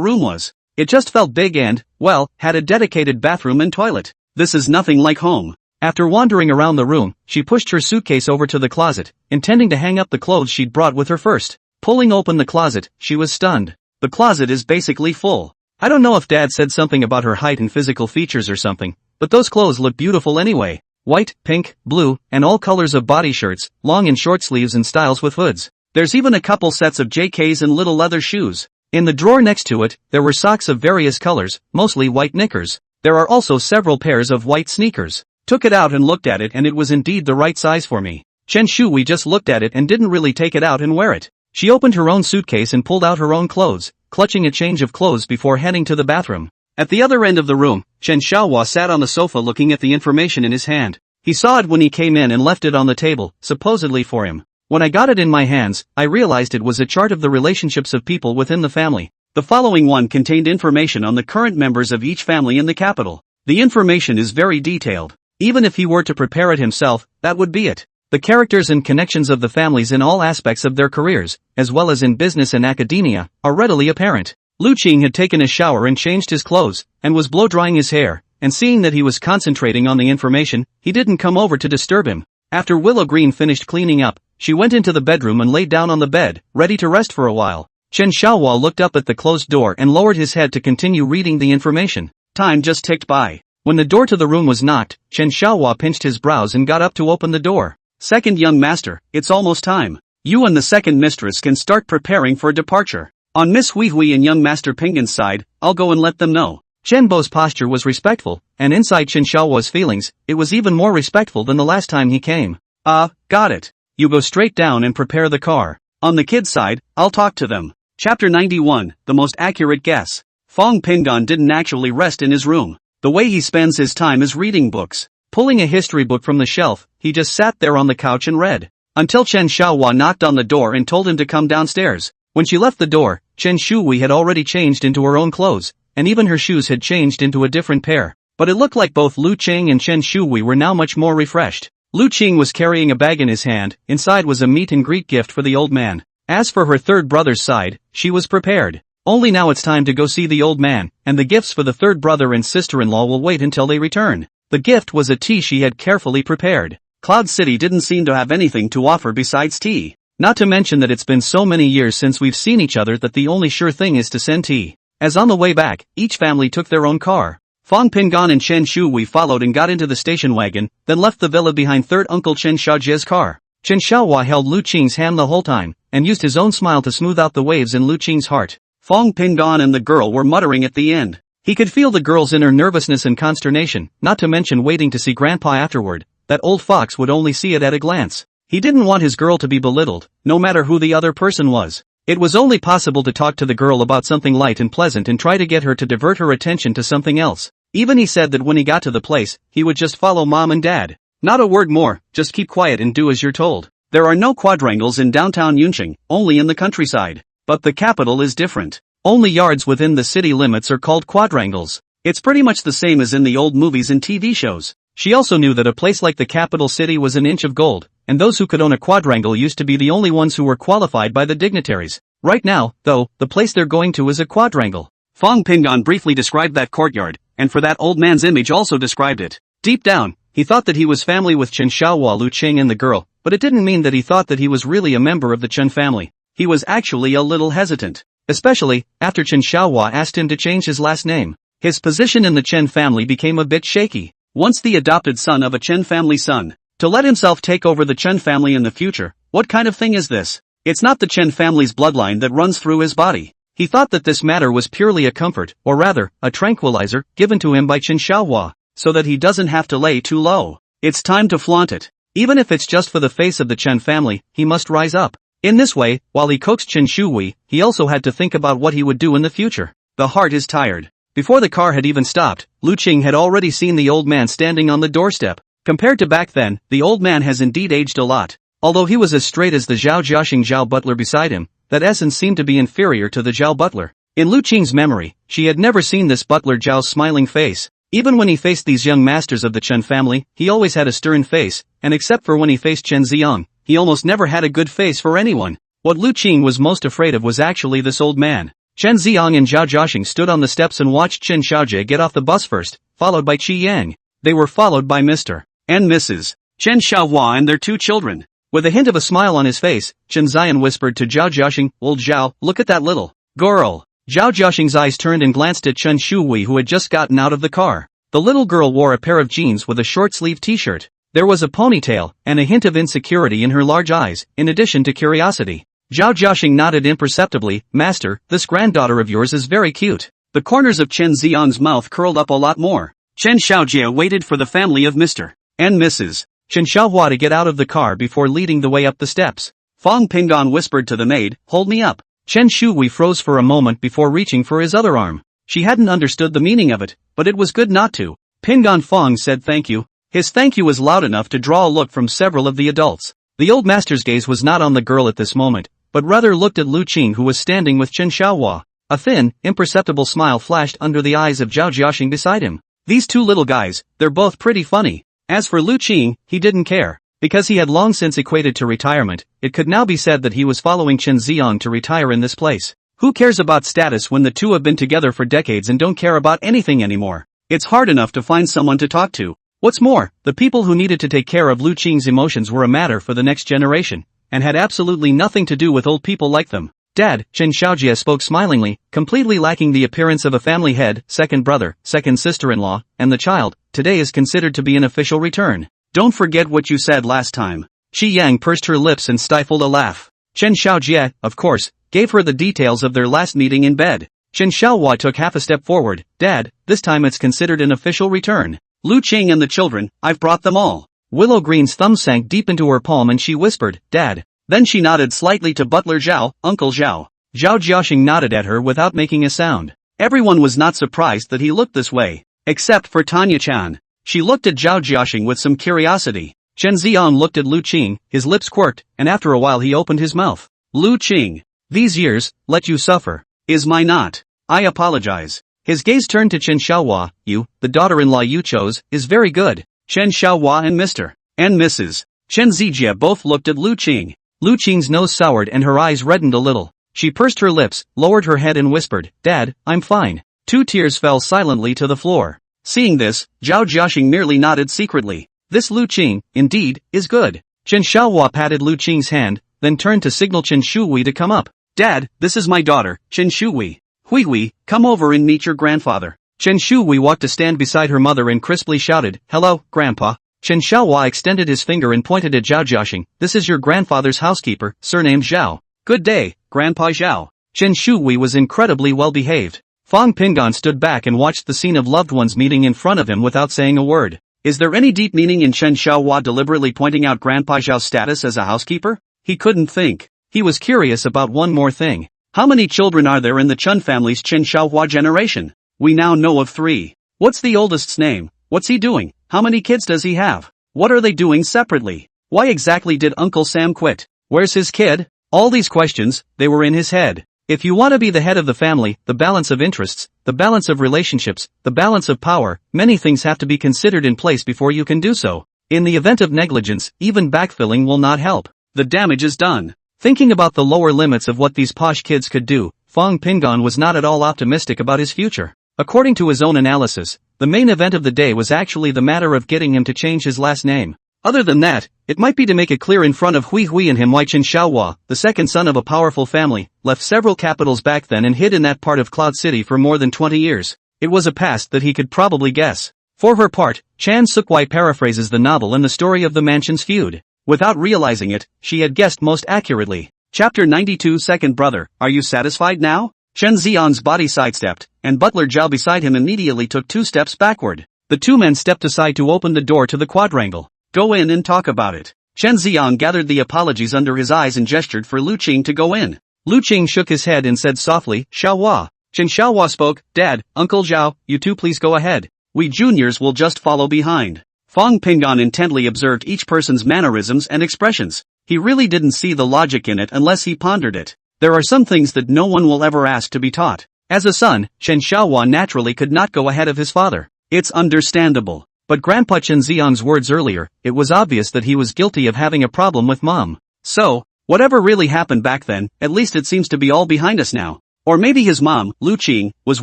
room was. It just felt big and, well, had a dedicated bathroom and toilet. This is nothing like home. After wandering around the room, she pushed her suitcase over to the closet, intending to hang up the clothes she'd brought with her first. Pulling open the closet, she was stunned. The closet is basically full. I don't know if Dad said something about her height and physical features or something, but those clothes look beautiful anyway. White, pink, blue, and all colors of body shirts, long and short sleeves and styles with hoods. There's even a couple sets of JKs and little leather shoes. In the drawer next to it, there were socks of various colors, mostly white knickers. There are also several pairs of white sneakers. Took it out and looked at it and it was indeed the right size for me. Chen Shui just looked at it and didn't really take it out and wear it. She opened her own suitcase and pulled out her own clothes, clutching a change of clothes before heading to the bathroom. At the other end of the room, Chen Xiaohua sat on the sofa looking at the information in his hand. He saw it when he came in and left it on the table, supposedly for him. When I got it in my hands, I realized it was a chart of the relationships of people within the family. The following one contained information on the current members of each family in the capital. The information is very detailed. Even if he were to prepare it himself, that would be it. The characters and connections of the families in all aspects of their careers, as well as in business and academia, are readily apparent. Lu Qing had taken a shower and changed his clothes, and was blow-drying his hair, and seeing that he was concentrating on the information, he didn't come over to disturb him. After Willow Green finished cleaning up, she went into the bedroom and laid down on the bed, ready to rest for a while. Chen Xiaohua looked up at the closed door and lowered his head to continue reading the information. Time just ticked by. When the door to the room was knocked, Chen Xiaohua pinched his brows and got up to open the door. Second young master, it's almost time. You and the second mistress can start preparing for departure. On Miss Hui and young master Pingon's side, I'll go and let them know. Chen Bo's posture was respectful, and inside Chen Xiaohua's feelings, it was even more respectful than the last time he came. Got it. You go straight down and prepare the car. On the kids' side, I'll talk to them. Chapter 91, The Most Accurate Guess. Fong Pingon didn't actually rest in his room. The way he spends his time is reading books. Pulling a history book from the shelf, he just sat there on the couch and read. Until Chen Xiaohua knocked on the door and told him to come downstairs. When she left the door, Chen Shui had already changed into her own clothes, and even her shoes had changed into a different pair. But it looked like both Lu Qing and Chen Shui were now much more refreshed. Lu Qing was carrying a bag in his hand, inside was a meet and greet gift for the old man. As for her third brother's side, she was prepared. Only now it's time to go see the old man, and the gifts for the third brother and sister-in-law will wait until they return. The gift was a tea she had carefully prepared. Cloud City didn't seem to have anything to offer besides tea. Not to mention that it's been so many years since we've seen each other that the only sure thing is to send tea. As on the way back, each family took their own car. Fong Pingon and Chen Shui followed and got into the station wagon, then left the villa behind third uncle Chen Xiaojie's car. Chen Xiaohua held Lu Qing's hand the whole time, and used his own smile to smooth out the waves in Lu Qing's heart. Fong Pingon and the girl were muttering at the end. He could feel the girl's inner nervousness and consternation, not to mention waiting to see Grandpa afterward. That old fox would only see it at a glance. He didn't want his girl to be belittled, no matter who the other person was. It was only possible to talk to the girl about something light and pleasant and try to get her to divert her attention to something else. Even he said that when he got to the place, he would just follow mom and dad. Not a word more, just keep quiet and do as you're told. There are no quadrangles in downtown Yunqing, only in the countryside. But the capital is different. Only yards within the city limits are called quadrangles. It's pretty much the same as in the old movies and TV shows. She also knew that a place like the capital city was an inch of gold, and those who could own a quadrangle used to be the only ones who were qualified by the dignitaries. Right now, though, the place they're going to is a quadrangle. Fong Pingon briefly described that courtyard, and for that old man's image also described it. Deep down, he thought that he was family with Chen Xiaohua, Lu Qing and the girl, but it didn't mean that he thought that he was really a member of the Chen family. He was actually a little hesitant. Especially, after Chen Xiaohua asked him to change his last name. His position in the Chen family became a bit shaky. Once the adopted son of a Chen family son, to let himself take over the Chen family in the future, what kind of thing is this? It's not the Chen family's bloodline that runs through his body. He thought that this matter was purely a comfort, or rather, a tranquilizer, given to him by Chen Xiaohua, so that he doesn't have to lay too low. It's time to flaunt it. Even if it's just for the face of the Chen family, he must rise up. In this way, while he coaxed Chen Shui, he also had to think about what he would do in the future. The heart is tired. Before the car had even stopped, Lu Qing had already seen the old man standing on the doorstep. Compared to back then, the old man has indeed aged a lot. Although he was as straight as the Zhao Jiaxing Zhao butler beside him, that essence seemed to be inferior to the Zhao butler. In Lu Qing's memory, she had never seen this butler Zhao's smiling face. Even when he faced these young masters of the Chen family, he always had a stern face, and except for when he faced Chen Ziong, he almost never had a good face for anyone. What Lu Qing was most afraid of was actually this old man. Chen Ziong and Zhao Jiaxing stood on the steps and watched Chen Xiaojie get off the bus first, followed by Qi Yang. They were followed by Mr. and Mrs. Chen Xiaohua and their 2 children. With a hint of a smile on his face, Chen Zion whispered to Zhao Jiaxing, "Old Zhao, look at that little girl." Zhao Jiaxing's eyes turned and glanced at Chen Shui, who had just gotten out of the car. The little girl wore a pair of jeans with a short-sleeved t-shirt. There was a ponytail, and a hint of insecurity in her large eyes, in addition to curiosity. Zhao Jiaxing nodded imperceptibly, "Master, this granddaughter of yours is very cute." The corners of Chen Ziong's mouth curled up a lot more. Chen Xiaojie waited for the family of Mr. and Mrs. Chen Xiaohua to get out of the car before leading the way up the steps. Fong Pingon whispered to the maid, "Hold me up." Chen Shui froze for a moment before reaching for his other arm. She hadn't understood the meaning of it, but it was good not to. Pingon Fong said thank you. His thank you was loud enough to draw a look from several of the adults. The old master's gaze was not on the girl at this moment, but rather looked at Lu Qing, who was standing with Chen Xiaohua. A thin, imperceptible smile flashed under the eyes of Zhao Jiaxing beside him. These 2 little guys, they're both pretty funny. As for Lu Qing, he didn't care. Because he had long since equated to retirement, it could now be said that he was following Chen Ziong to retire in this place. Who cares about status when the 2 have been together for decades and don't care about anything anymore? It's hard enough to find someone to talk to. What's more, the people who needed to take care of Lu Qing's emotions were a matter for the next generation, and had absolutely nothing to do with old people like them. "Dad," Chen Xiaojie spoke smilingly, completely lacking the appearance of a family head, second brother, second sister-in-law, and the child. "Today is considered to be an official return. Don't forget what you said last time." Qi Yang pursed her lips and stifled a laugh. Chen Xiaojie, of course, gave her the details of their last meeting in bed. Chen Xiaohua took half a step forward. "Dad, this time it's considered an official return. Lu Qing and the children, I've brought them all." Willow Green's thumb sank deep into her palm and she whispered, "Dad." Then she nodded slightly to Butler Zhao, Uncle Zhao. Zhao Jiaxing nodded at her without making a sound. Everyone was not surprised that he looked this way, except for Tanya Chan. She looked at Zhao Jiaxing with some curiosity. Chen Ziong looked at Lu Qing, his lips quirked, and after a while he opened his mouth. "Lu Qing, these years, let you suffer. Is my not. I apologize." His gaze turned to Chen Xiaohua. "You, the daughter-in-law you chose, is very good." Chen Xiaohua and Mr. and Mrs. Chen Zijie both looked at Lu Qing. Lu Qing's nose soured and her eyes reddened a little. She pursed her lips, lowered her head and whispered, "Dad, I'm fine." 2 tears fell silently to the floor. Seeing this, Zhao Jiaxing merely nodded secretly. This Lu Qing, indeed, is good. Chen Xiaohua patted Lu Qing's hand, then turned to signal Chen Shuhui to come up. "Dad, this is my daughter, Chen Shuhui. Hui, come over and meet your grandfather." Chen Shuhui walked to stand beside her mother and crisply shouted, "Hello, Grandpa." Chen Xiaohua extended his finger and pointed at Zhao Jiaxing. "This is your grandfather's housekeeper, surnamed Zhao." "Good day, Grandpa Zhao." Chen Shuhui was incredibly well behaved. Fang Pingan stood back and watched the scene of loved ones meeting in front of him without saying a word. Is there any deep meaning in Chen Xiaohua deliberately pointing out Grandpa Zhao's status as a housekeeper? He couldn't think. He was curious about one more thing. How many children are there in the Chen family's Chen Xiaohua generation? We now know of 3. What's the oldest's name? What's he doing? How many kids does he have? What are they doing separately? Why exactly did Uncle Sam quit? Where's his kid? All these questions, they were in his head. If you want to be the head of the family, the balance of interests, the balance of relationships, the balance of power, many things have to be considered in place before you can do so. In the event of negligence, even backfilling will not help. The damage is done. Thinking about the lower limits of what these posh kids could do, Fang Pingan was not at all optimistic about his future. According to his own analysis, the main event of the day was actually the matter of getting him to change his last name. Other than that, it might be to make it clear in front of Hui and him why Chen Xiaohua, the second son of a powerful family, left several capitals back then and hid in that part of Cloud City for more than 20 years. It was a past that he could probably guess. For her part, Chan Sukwai paraphrases the novel and the story of the mansion's feud. Without realizing it, she had guessed most accurately. Chapter 92 Second Brother, are you satisfied now? Chen Xian's body sidestepped, and Butler Zhao beside him immediately took 2 steps backward. The 2 men stepped aside to open the door to the quadrangle. Go in and talk about it. Chen Xiang gathered the apologies under his eyes and gestured for Lu Qing to go in. Lu Qing shook his head and said softly, "Xiaohua." Chen Xiaohua spoke, "Dad, Uncle Zhao, you 2 please go ahead. We juniors will just follow behind." Fang Pingan intently observed each person's mannerisms and expressions. He really didn't see the logic in it unless he pondered it. There are some things that no one will ever ask to be taught. As a son, Chen Xiaohua naturally could not go ahead of his father. It's understandable. But Grandpa Chen Xiang's words earlier, it was obvious that he was guilty of having a problem with Mom. So, whatever really happened back then, at least it seems to be all behind us now. Or maybe his mom, Lu Qing, was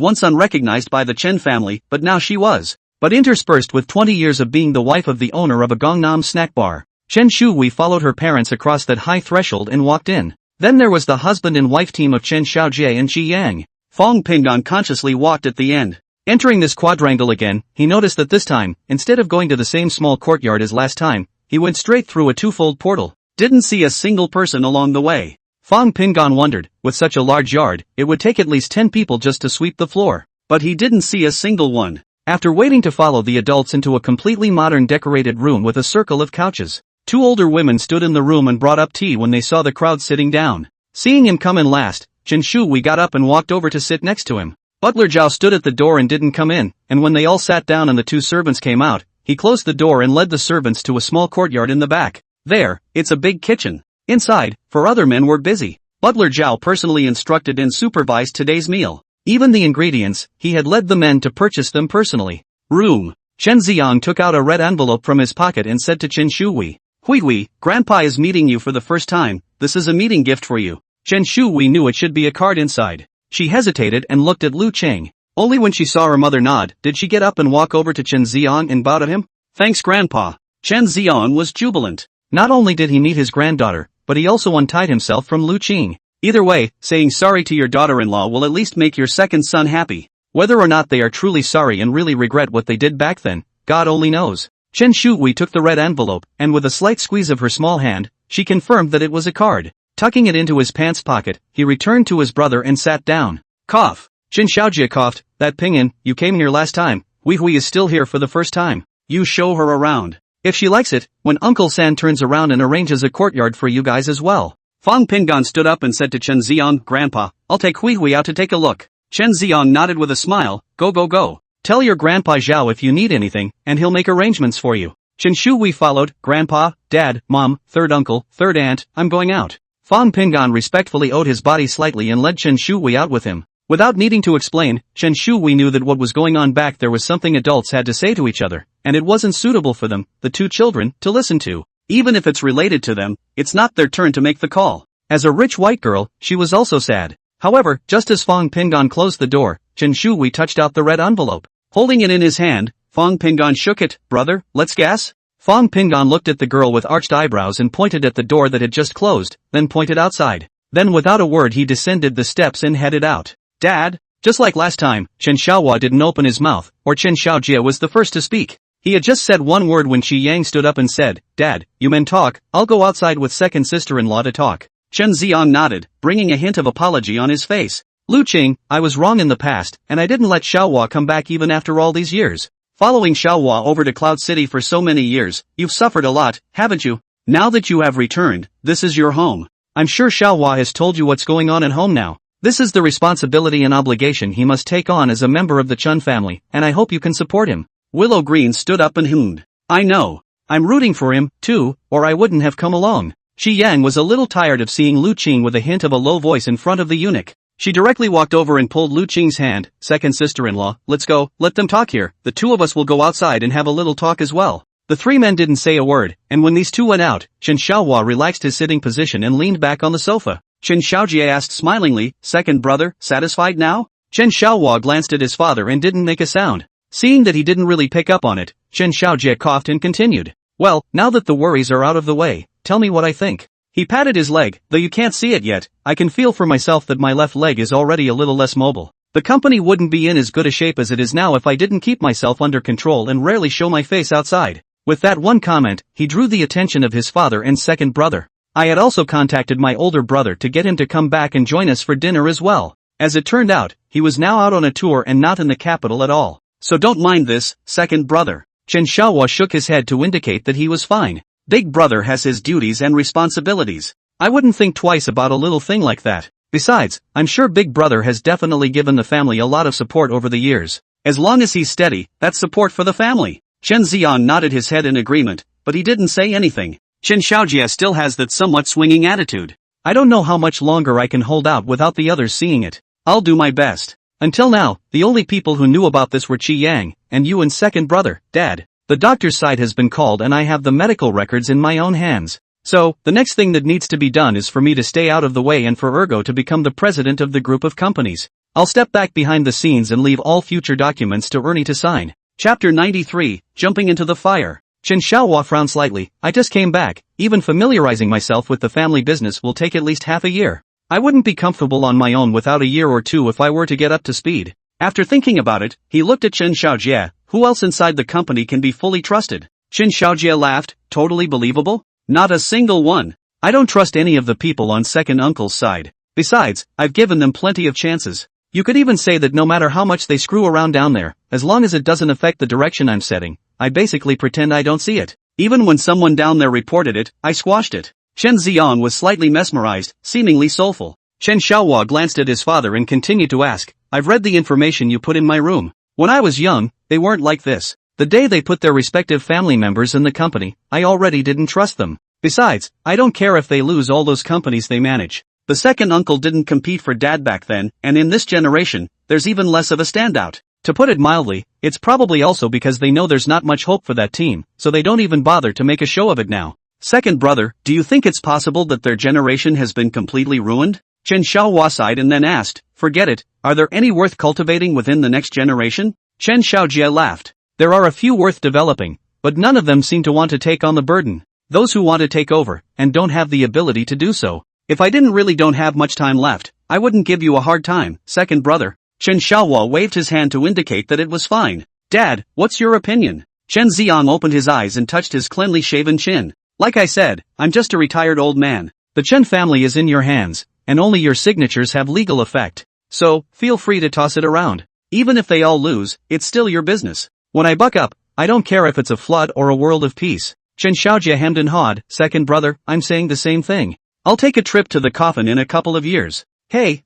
once unrecognized by the Chen family, but now she was. But interspersed with 20 years of being the wife of the owner of a Gangnam snack bar. Chen Shuhui followed her parents across that high threshold and walked in. Then there was the husband and wife team of Chen Xiaojie and Qi Yang. Fang Pingan consciously walked at the end. Entering this quadrangle again, he noticed that this time, instead of going to the same small courtyard as last time, he went straight through a 2-fold portal. Didn't see a single person along the way. Fang Pingan wondered, with such a large yard, it would take at least 10 people just to sweep the floor. But he didn't see a single one. After waiting to follow the adults into a completely modern decorated room with a circle of couches, 2 older women stood in the room and brought up tea when they saw the crowd sitting down. Seeing him come in last, Chen Shuhui got up and walked over to sit next to him. Butler Zhao stood at the door and didn't come in, and when they all sat down and the 2 servants came out, he closed the door and led the servants to a small courtyard in the back. There, it's a big kitchen. Inside, 4 other men were busy. Butler Zhao personally instructed and supervised today's meal. Even the ingredients, he had led the men to purchase them personally. Room. Chen Xiang took out a red envelope from his pocket and said to Chen Shuhui, "Hui, Grandpa is meeting you for the first time, this is a meeting gift for you." Chen Shuhui knew it should be a card inside. She hesitated and looked at Lu Qing. Only when she saw her mother nod, did she get up and walk over to Chen Xiang and bow to him. "Thanks Grandpa." Chen Xiang was jubilant. Not only did he meet his granddaughter, but he also untied himself from Lu Qing. Either way, saying sorry to your daughter-in-law will at least make your second son happy. Whether or not they are truly sorry and really regret what they did back then, God only knows. Chen Shuhui took the red envelope, and with a slight squeeze of her small hand, she confirmed that it was a card. Tucking it into his pants pocket, he returned to his brother and sat down. Cough. Chen Xiaojie coughed, "That Pingyan, you came here last time, Hui is still here for the first time. You show her around. If she likes it, when Uncle San turns around and arranges a courtyard for you guys as well." Fang Pingan stood up and said to Chen Xiang, "Grandpa, I'll take Hui out to take a look." Chen Xiang nodded with a smile, Go. Tell your Grandpa Zhao if you need anything, and he'll make arrangements for you." Chen Shuhui followed, "Grandpa, Dad, Mom, third uncle, third aunt, I'm going out." Fang Pingan respectfully owed his body slightly and led Chen Shuhui out with him. Without needing to explain, Chen Shuhui knew that what was going on back there was something adults had to say to each other, and it wasn't suitable for them, the 2 children, to listen to. Even if it's related to them, it's not their turn to make the call. As a rich white girl, she was also sad. However, just as Fong Pingon closed the door, Chen Shui touched out the red envelope. Holding it in his hand, Fong Pingon shook it. Brother, let's gas? Fong Pingon looked at the girl with arched eyebrows and pointed at the door that had just closed, then pointed outside. Then without a word he descended the steps and headed out. Dad? Just like last time, Chen Xiaohua didn't open his mouth, or Chen Xiaojie was the first to speak. He had just said one word when Qi Yang stood up and said, Dad, you men talk, I'll go outside with second sister-in-law to talk. Chen Xiang nodded, bringing a hint of apology on his face. Lu Qing, I was wrong in the past, and I didn't let Xiaohua come back even after all these years. Following Xiaohua over to Cloud City for so many years, you've suffered a lot, haven't you? Now that you have returned, this is your home. I'm sure Xiaohua has told you what's going on at home now. This is the responsibility and obligation he must take on as a member of the Chun family, and I hope you can support him. Willow Green stood up and hummed. I know. I'm rooting for him, too, or I wouldn't have come along. Qi Yang was a little tired of seeing Lu Qing with a hint of a low voice in front of the eunuch. She directly walked over and pulled Lu Qing's hand. Second sister-in-law, let's go, let them talk here. The two of us will go outside and have a little talk as well. The three men didn't say a word, and when these two went out, Chen Xiaohua relaxed his sitting position and leaned back on the sofa. Chen Xiaojie asked smilingly, second brother, satisfied now? Chen Xiaohua glanced at his father and didn't make a sound. Seeing that he didn't really pick up on it, Chen Xiaojie coughed and continued. Well, now that the worries are out of the way, tell me what I think. He patted his leg, though you can't see it yet, I can feel for myself that my left leg is already a little less mobile. The company wouldn't be in as good a shape as it is now if I didn't keep myself under control and rarely show my face outside. With that one comment, he drew the attention of his father and second brother. I had also contacted my older brother to get him to come back and join us for dinner as well. As it turned out, he was now out on a tour and not in the capital at all. So don't mind this, second brother. Chen Xiaohua shook his head to indicate that he was fine. Big brother has his duties and responsibilities. I wouldn't think twice about a little thing like that. Besides, I'm sure big brother has definitely given the family a lot of support over the years. As long as he's steady, that's support for the family. Chen Xian nodded his head in agreement, but he didn't say anything. Chen Xiaojie still has that somewhat swinging attitude. I don't know how much longer I can hold out without the others seeing it. I'll do my best. Until now, the only people who knew about this were Qi Yang, and you and second brother, Dad. The doctor's side has been called and I have the medical records in my own hands. So, the next thing that needs to be done is for me to stay out of the way and for Ergo to become the president of the group of companies. I'll step back behind the scenes and leave all future documents to Ernie to sign. Chapter 93, Jumping into the Fire. Chen Xiaohua frowned slightly. I just came back. Even familiarizing myself with the family business will take at least half a year. I wouldn't be comfortable on my own without a year or two if I were to get up to speed. After thinking about it, he looked at Chen Xiaojie. Who else inside the company can be fully trusted? Chen Xiaojie laughed. Totally believable? Not a single one. I don't trust any of the people on second uncle's side. Besides, I've given them plenty of chances. You could even say that no matter how much they screw around down there, as long as it doesn't affect the direction I'm setting, I basically pretend I don't see it. Even when someone down there reported it, I squashed it. Chen Xiang was slightly mesmerized, seemingly soulful. Chen Xiaohua glanced at his father and continued to ask, I've read the information you put in my room. When I was young, they weren't like this. The day they put their respective family members in the company, I already didn't trust them. Besides, I don't care if they lose all those companies they manage. The second uncle didn't compete for dad back then, and in this generation, there's even less of a standout. To put it mildly, it's probably also because they know there's not much hope for that team, so they don't even bother to make a show of it now. Second brother, do you think it's possible that their generation has been completely ruined? Chen Xiaohua sighed and then asked, forget it, are there any worth cultivating within the next generation? Chen Xiaojie laughed. There are a few worth developing, but none of them seem to want to take on the burden. Those who want to take over, and don't have the ability to do so. If I don't have much time left, I wouldn't give you a hard time, second brother. Chen Xiaohua waved his hand to indicate that it was fine. Dad, what's your opinion? Chen Xiang opened his eyes and touched his cleanly shaven chin. Like I said, I'm just a retired old man. The Chen family is in your hands, and only your signatures have legal effect. So, feel free to toss it around. Even if they all lose, it's still your business. When I buck up, I don't care if it's a flood or a world of peace. Chen Xiaojie hemmed and hawed, second brother, I'm saying the same thing. I'll take a trip to the coffin in a couple of years. Hey,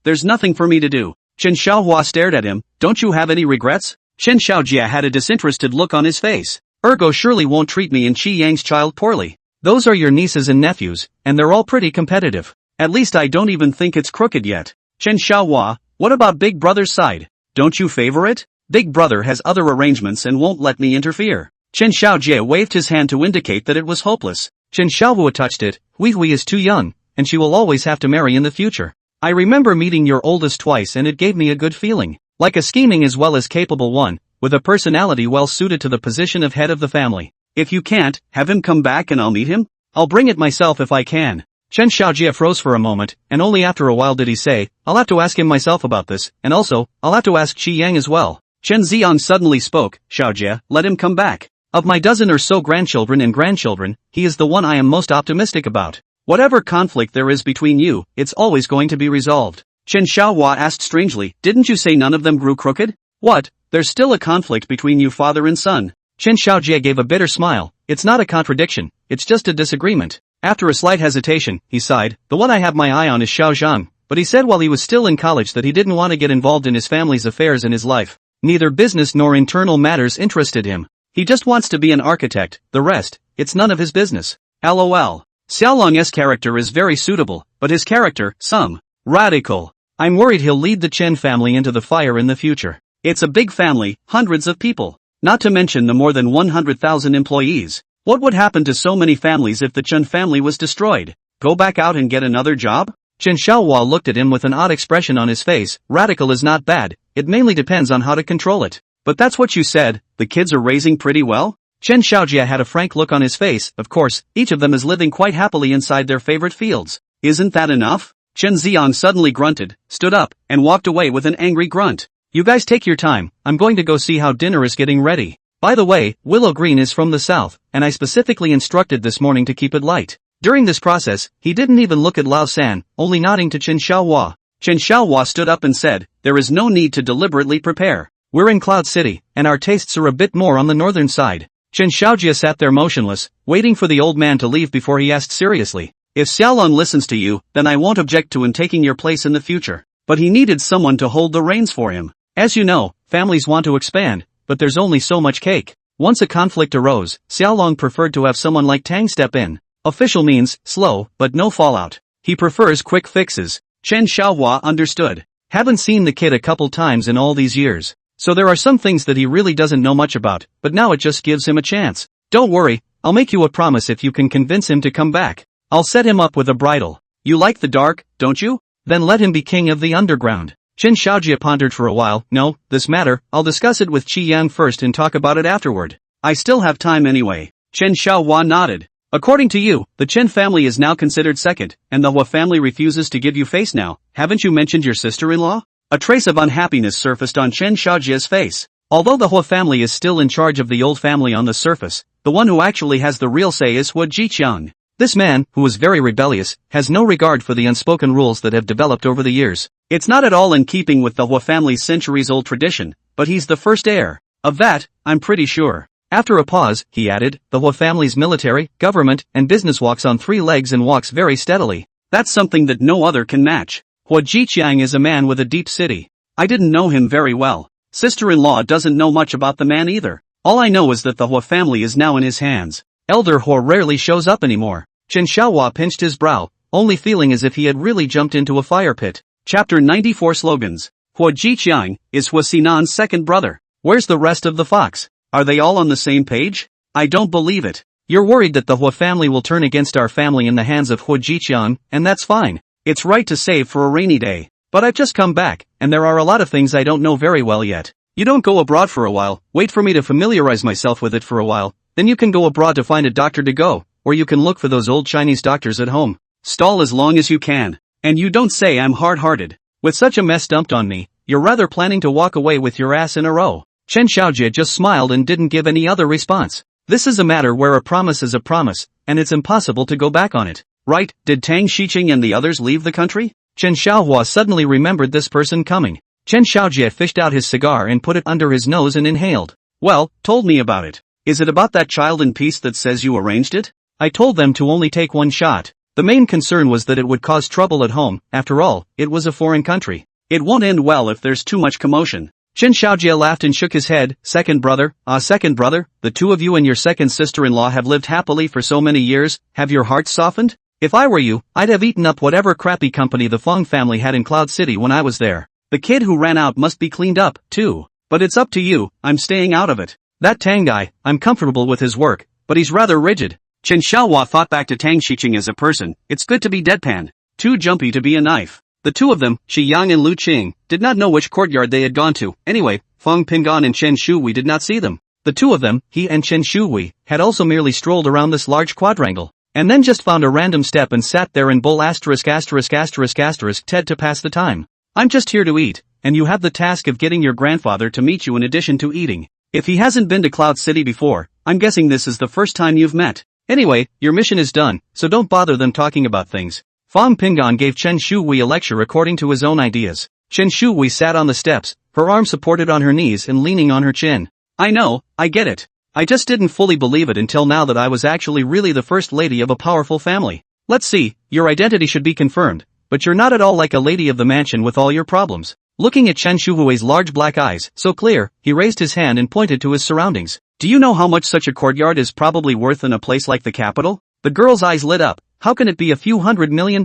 there's nothing for me to do. Chen Xiaohua stared at him, don't you have any regrets? Chen Xiaojie had a disinterested look on his face. Ergo surely won't treat me and Qi Yang's child poorly. Those are your nieces and nephews, and they're all pretty competitive. At least I don't even think it's crooked yet. Chen Xiaohua, what about Big Brother's side? Don't you favor it? Big Brother has other arrangements and won't let me interfere. Chen Xiaojie waved his hand to indicate that it was hopeless. Chen Xiaohua touched it, Hui is too young, and she will always have to marry in the future. I remember meeting your oldest twice and it gave me a good feeling. Like a scheming as well as capable one, with a personality well suited to the position of head of the family. If you can't, have him come back and I'll meet him? I'll bring it myself if I can. Chen Xiaojie froze for a moment, and only after a while did he say, I'll have to ask him myself about this, and also, I'll have to ask Qi Yang as well. Chen Xiang suddenly spoke, Xiaojie, let him come back. Of my dozen or so grandchildren and grandchildren, he is the one I am most optimistic about. Whatever conflict there is between you, it's always going to be resolved. Chen Xiaohua asked strangely, didn't you say none of them grew crooked? What? There's still a conflict between you father and son. Chen Xiaojie gave a bitter smile. It's not a contradiction, it's just a disagreement. After a slight hesitation, he sighed, the one I have my eye on is Xiao Zhang, but he said while he was still in college that he didn't want to get involved in his family's affairs in his life. Neither business nor internal matters interested him. He just wants to be an architect, the rest, it's none of his business. LOL. Xiaolong's character is very suitable, but his character, some radical. I'm worried he'll lead the Chen family into the fire in the future. It's a big family, hundreds of people. Not to mention the more than 100,000 employees. What would happen to so many families if the Chen family was destroyed? Go back out and get another job? Chen Xiaohua looked at him with an odd expression on his face. Radical is not bad, it mainly depends on how to control it. But that's what you said, the kids are raising pretty well? Chen Xiaojie had a frank look on his face. Of course, each of them is living quite happily inside their favorite fields. Isn't that enough? Chen Xiang suddenly grunted, stood up, and walked away with an angry grunt. You guys take your time, I'm going to go see how dinner is getting ready. By the way, Willow Green is from the south, and I specifically instructed this morning to keep it light. During this process, he didn't even look at Lao San, only nodding to Chen Xiaohua. Chen Xiaohua stood up and said, there is no need to deliberately prepare. We're in Cloud City, and our tastes are a bit more on the northern side. Chen Xiaojie sat there motionless, waiting for the old man to leave before he asked seriously. If Xiaolong listens to you, then I won't object to him taking your place in the future. But he needed someone to hold the reins for him. As you know, families want to expand, but there's only so much cake. Once a conflict arose, Xiaolong preferred to have someone like Tang step in. Official means, slow, but no fallout. He prefers quick fixes. Chen Xiaohua understood. Haven't seen the kid a couple times in all these years. So there are some things that he really doesn't know much about, but now it just gives him a chance. Don't worry, I'll make you a promise if you can convince him to come back. I'll set him up with a bridle. You like the dark, don't you? Then let him be king of the underground. Chen Xiaojie pondered for a while. No, this matter, I'll discuss it with Qi Yang first and talk about it afterward. I still have time anyway. Chen Xiaohua nodded. According to you, the Chen family is now considered second, and the Hua family refuses to give you face now. Haven't you mentioned your sister-in-law? A trace of unhappiness surfaced on Chen Xiaojie's face. Although the Hua family is still in charge of the old family on the surface, the one who actually has the real say is Hua Jiqiang. This man, who is very rebellious, has no regard for the unspoken rules that have developed over the years. It's not at all in keeping with the Hua family's centuries-old tradition, but he's the first heir. Of that, I'm pretty sure. After a pause, he added, the Hua family's military, government, and business walks on 3 legs and walks very steadily. That's something that no other can match. Hua Jiqiang is a man with a deep city. I didn't know him very well. Sister-in-law doesn't know much about the man either. All I know is that the Hua family is now in his hands. Elder Hua rarely shows up anymore. Chen Xiaohua pinched his brow, only feeling as if he had really jumped into a fire pit. Chapter 94 Slogans. Hua Jiqiang is Hua Xinan's second brother. Where's the rest of the fox? Are they all on the same page? I don't believe it. You're worried that the Hua family will turn against our family in the hands of Hua Jiqiang, and that's fine. It's right to save for a rainy day. But I've just come back, and there are a lot of things I don't know very well yet. You don't go abroad for a while, wait for me to familiarize myself with it for a while, then you can go abroad to find a doctor to go, or you can look for those old Chinese doctors at home. Stall as long as you can. And you don't say I'm hard-hearted. With such a mess dumped on me, you're rather planning to walk away with your ass in a row. Chen Xiaojie just smiled and didn't give any other response. This is a matter where a promise is a promise, and it's impossible to go back on it. Right, did Tang Xiqing and the others leave the country? Chen Xiaohua suddenly remembered this person coming. Chen Xiaojie fished out his cigar and put it under his nose and inhaled. Well, told me about it. Is it about that child in peace that says you arranged it? I told them to only take one shot. The main concern was that it would cause trouble at home. After all, it was a foreign country. It won't end well if there's too much commotion. Chen Xiaojie laughed and shook his head. Second brother, the two of you and your second sister-in-law have lived happily for so many years. Have your hearts softened? If I were you, I'd have eaten up whatever crappy company the Fong family had in Cloud City when I was there. The kid who ran out must be cleaned up, too. But it's up to you, I'm staying out of it. That Tang guy, I'm comfortable with his work, but he's rather rigid. Chen Xiaohua thought back to Tang Xiqing as a person. It's good to be deadpan. Too jumpy to be a knife. The two of them, Shi Yang and Lu Qing, did not know which courtyard they had gone to. Anyway, Feng Pingan and Chen Shui did not see them. The two of them, he and Chen Shui, had also merely strolled around this large quadrangle, and then just found a random step and sat there in bull ****** Ted to pass the time. I'm just here to eat, and you have the task of getting your grandfather to meet you in addition to eating. If he hasn't been to Cloud City before, I'm guessing this is the first time you've met. Anyway, your mission is done, so don't bother them talking about things. Fang Pingan gave Chen Shui a lecture according to his own ideas. Chen Shui sat on the steps, her arms supported on her knees and leaning on her chin. I know, I get it. I just didn't fully believe it until now that I was actually really the first lady of a powerful family. Let's see, your identity should be confirmed, but you're not at all like a lady of the mansion with all your problems. Looking at Chen Shuhui's large black eyes, so clear, he raised his hand and pointed to his surroundings. Do you know how much such a courtyard is probably worth in a place like the capital? The girl's eyes lit up. How can it be a few $100 million?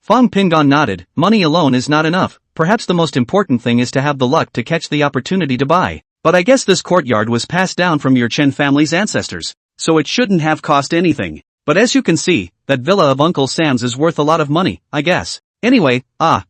Fang Pingan nodded. Money alone is not enough. Perhaps the most important thing is to have the luck to catch the opportunity to buy. But I guess this courtyard was passed down from your Chen family's ancestors, so it shouldn't have cost anything. But as you can see, that villa of Uncle Sam's is worth a lot of money, I guess. Anyway,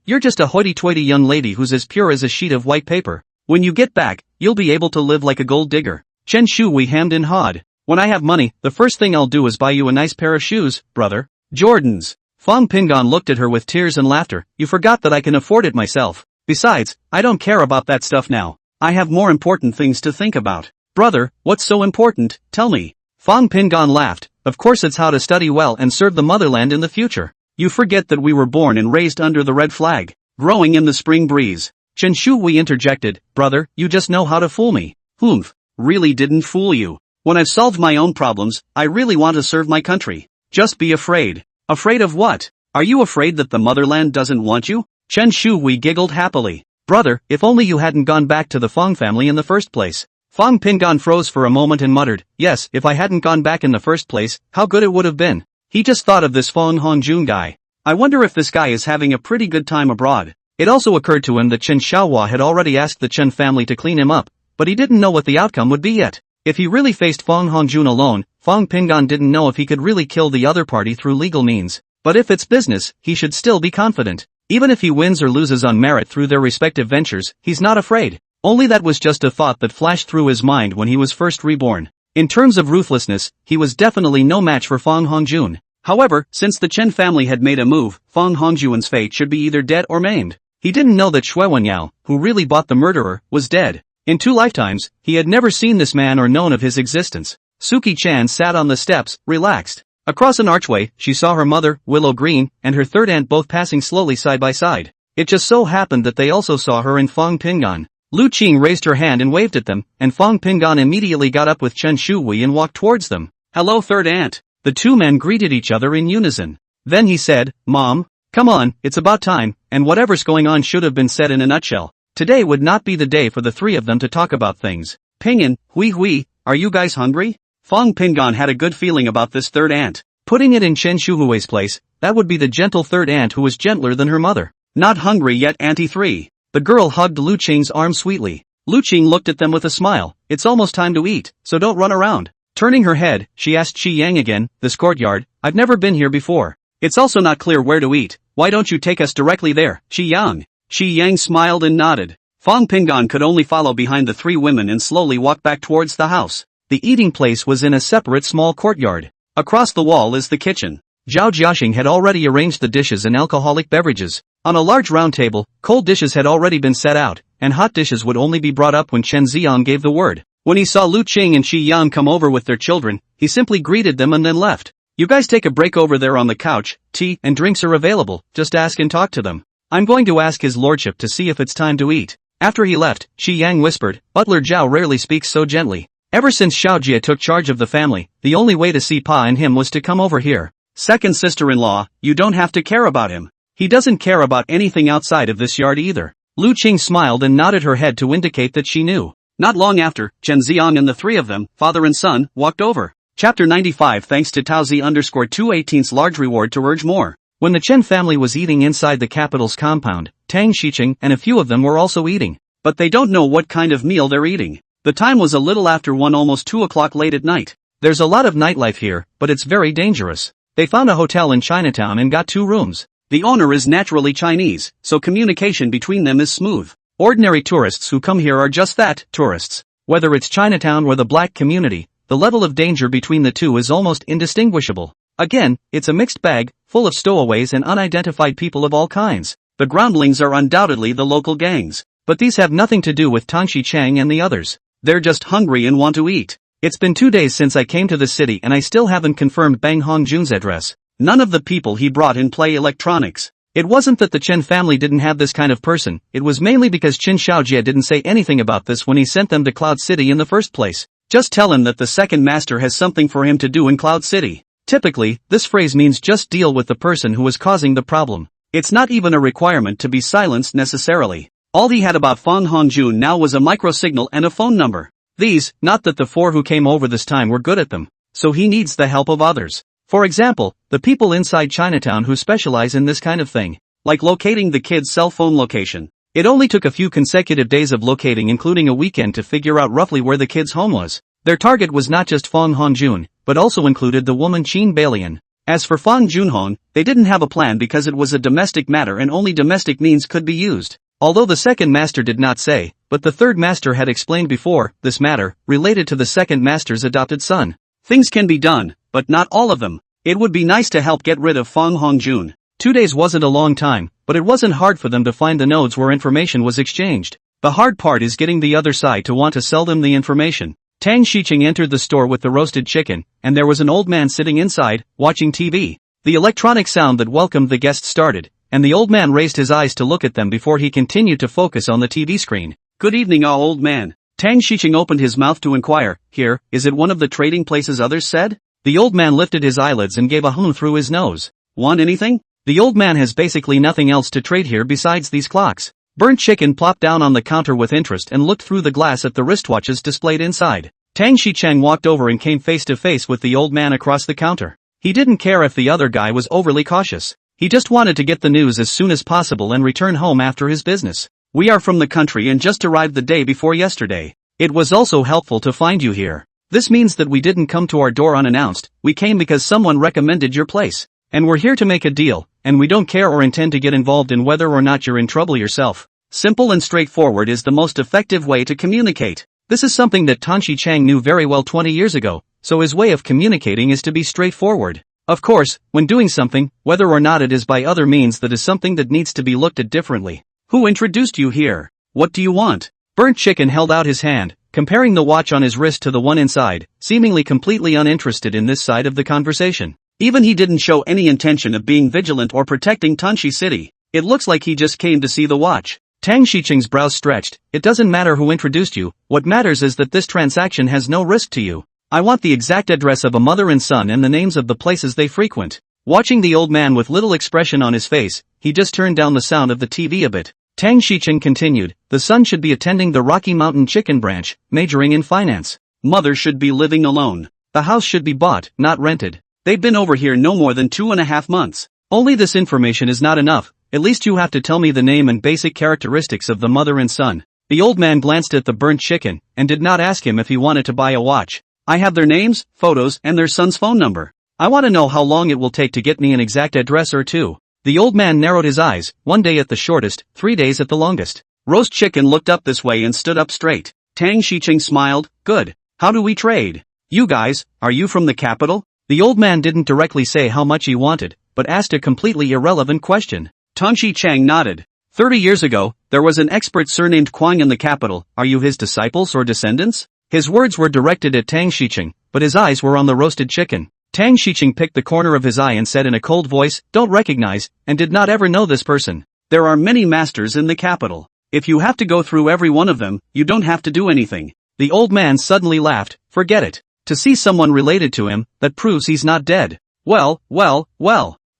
you're just a hoity-toity young lady who's as pure as a sheet of white paper. When you get back, you'll be able to live like a gold digger. Chen Shui hemmed and hawed. When I have money, the first thing I'll do is buy you a nice pair of shoes, brother. Jordans. Fang Pingan looked at her with tears and laughter. You forgot that I can afford it myself. Besides, I don't care about that stuff now. I have more important things to think about. Brother, what's so important? Tell me. Fang Pingan laughed. Of course it's how to study well and serve the motherland in the future. You forget that we were born and raised under the red flag, growing in the spring breeze. Chen Shui interjected. Brother, you just know how to fool me. Humph. Really didn't fool you. When I've solved my own problems, I really want to serve my country. Just be afraid. Afraid of what? Are you afraid that the motherland doesn't want you? Chen Shui giggled happily. Brother, if only you hadn't gone back to the Fang family in the first place. Fang Pingan froze for a moment and muttered, yes, if I hadn't gone back in the first place, how good it would have been. He just thought of this Feng Hongjun guy. I wonder if this guy is having a pretty good time abroad. It also occurred to him that Chen Xiaohua had already asked the Chen family to clean him up, but he didn't know what the outcome would be yet. If he really faced Feng Hongjun alone, Fang Pingan didn't know if he could really kill the other party through legal means. But if it's business, he should still be confident. Even if he wins or loses on merit through their respective ventures, he's not afraid. Only that was just a thought that flashed through his mind when he was first reborn. In terms of ruthlessness, he was definitely no match for Feng Hongjun. However, since the Chen family had made a move, Feng Hongjun's fate should be either dead or maimed. He didn't know that Xue Wenyao, who really bought the murderer, was dead. In 2 lifetimes, he had never seen this man or known of his existence. Suki Chan sat on the steps, relaxed. Across an archway, she saw her mother, Willow Green, and her third aunt both passing slowly side by side. It just so happened that they also saw her and Fang Pingan. Lu Qing raised her hand and waved at them, and Fang Pingan immediately got up with Chen Shui and walked towards them. Hello third aunt. The two men greeted each other in unison. Then he said, Mom, come on, it's about time, and whatever's going on should have been said in a nutshell. Today would not be the day for the three of them to talk about things. Pingan, Hui, are you guys hungry? Fang Pingan had a good feeling about this third aunt. Putting it in Chen Shuhui's place, that would be the gentle third aunt who was gentler than her mother. Not hungry yet, Auntie 3. The girl hugged Lu Qing's arm sweetly. Lu Qing looked at them with a smile. It's almost time to eat, so don't run around. Turning her head, she asked Shi Yang again, this courtyard, I've never been here before. It's also not clear where to eat. Why don't you take us directly there, Shi Yang? Shi Yang smiled and nodded. Fang Pingan could only follow behind the three women and slowly walk back towards the house. The eating place was in a separate small courtyard. Across the wall is the kitchen. Zhao Jiaxing had already arranged the dishes and alcoholic beverages. On a large round table, cold dishes had already been set out, and hot dishes would only be brought up when Chen Ziang gave the word. When he saw Lu Qing and Shi Yang come over with their children, he simply greeted them and then left. You guys take a break over there on the couch, tea and drinks are available, just ask and talk to them. I'm going to ask his lordship to see if it's time to eat. After he left, Shi Yang whispered, Butler Zhao rarely speaks so gently. Ever since Xiao Jie took charge of the family, the only way to see Pa and him was to come over here. Second sister-in-law, you don't have to care about him. He doesn't care about anything outside of this yard either. Lu Qing smiled and nodded her head to indicate that she knew. Not long after, Chen Ziang and the three of them, father and son, walked over. Chapter 95. Thanks to Taozi_218's large reward to urge more. When the Chen family was eating inside the capital's compound, Tang Xiqing and a few of them were also eating. But they don't know what kind of meal they're eating. The time was a little after 1, almost 2 o'clock late at night. There's a lot of nightlife here, but it's very dangerous. They found a hotel in Chinatown and got 2 rooms. The owner is naturally Chinese, so communication between them is smooth. Ordinary tourists who come here are just that, tourists. Whether it's Chinatown or the black community, the level of danger between the two is almost indistinguishable. Again, it's a mixed bag, full of stowaways and unidentified people of all kinds. The groundlings are undoubtedly the local gangs. But these have nothing to do with Tangxi Chang and the others. They're just hungry and want to eat. It's been 2 days since I came to the city and I still haven't confirmed Bang Hongjun's address. None of the people he brought in play electronics. It wasn't that the Chen family didn't have this kind of person, it was mainly because Qin Xiaojie didn't say anything about this when he sent them to Cloud City in the first place. Just tell him that the second master has something for him to do in Cloud City. Typically, this phrase means just deal with the person who is causing the problem. It's not even a requirement to be silenced necessarily. All he had about Fang Hongjun now was a microsignal and a phone number. These, not that the 4 who came over this time were good at them. So he needs the help of others. For example, the people inside Chinatown who specialize in this kind of thing. Like locating the kid's cell phone location. It only took a few consecutive days of locating including a weekend to figure out roughly where the kid's home was. Their target was not just Fang Hongjun, but also included the woman Qin Bailian. As for Fang Junhong, they didn't have a plan because it was a domestic matter and only domestic means could be used. Although the second master did not say, but the third master had explained before, this matter, related to the second master's adopted son. Things can be done, but not all of them. It would be nice to help get rid of Fang Hongjun. 2 days wasn't a long time, but it wasn't hard for them to find the nodes where information was exchanged. The hard part is getting the other side to want to sell them the information. Tang Xiqing entered the store with the roasted chicken, and there was an old man sitting inside, watching TV. The electronic sound that welcomed the guests started, and the old man raised his eyes to look at them before he continued to focus on the TV screen. Good evening, old man. Tang Xiqing opened his mouth to inquire, here, is it one of the trading places others said? The old man lifted his eyelids and gave a hum through his nose. Want anything? The old man has basically nothing else to trade here besides these clocks. Burnt chicken plopped down on the counter with interest and looked through the glass at the wristwatches displayed inside. Tang Xicheng walked over and came face to face with the old man across the counter. He didn't care if the other guy was overly cautious. He just wanted to get the news as soon as possible and return home after his business. We are from the country and just arrived the day before yesterday. It was also helpful to find you here. This means that we didn't come to our door unannounced, we came because someone recommended your place. And we're here to make a deal, and we don't care or intend to get involved in whether or not you're in trouble yourself. Simple and straightforward is the most effective way to communicate. This is something that Tan Chang knew very well 20 years ago, so his way of communicating is to be straightforward. Of course, when doing something, whether or not it is by other means, that is something that needs to be looked at differently. Who introduced you here? What do you want? Burnt Chicken held out his hand, comparing the watch on his wrist to the one inside, seemingly completely uninterested in this side of the conversation. Even he didn't show any intention of being vigilant or protecting Tanshi City. It looks like he just came to see the watch. Tang Xicheng's brows stretched. It doesn't matter who introduced you, what matters is that this transaction has no risk to you. I want the exact address of a mother and son and the names of the places they frequent. Watching the old man with little expression on his face, he just turned down the sound of the TV a bit. Tang Xicheng continued, the son should be attending the Rocky Mountain Chicken Branch, majoring in finance. Mother should be living alone. The house should be bought, not rented. They've been over here no more than 2.5 months. Only this information is not enough. At least you have to tell me the name and basic characteristics of the mother and son. The old man glanced at the burnt chicken, and did not ask him if he wanted to buy a watch. I have their names, photos, and their son's phone number. I want to know how long it will take to get me an exact address or two. The old man narrowed his eyes, 1 day at the shortest, 3 days at the longest. Roast Chicken looked up this way and stood up straight. Tang Xicheng smiled, good. How do we trade? You guys, are you from the capital? The old man didn't directly say how much he wanted, but asked a completely irrelevant question. Tang Xicheng nodded. 30 years ago, there was an expert surnamed Kuang in the capital. Are you his disciples or descendants? His words were directed at Tang Xicheng, but his eyes were on the roasted chicken. Tang Xicheng picked the corner of his eye and said in a cold voice, don't recognize, and did not ever know this person. There are many masters in the capital. If you have to go through every one of them, you don't have to do anything. The old man suddenly laughed, forget it. To see someone related to him, that proves he's not dead. Well.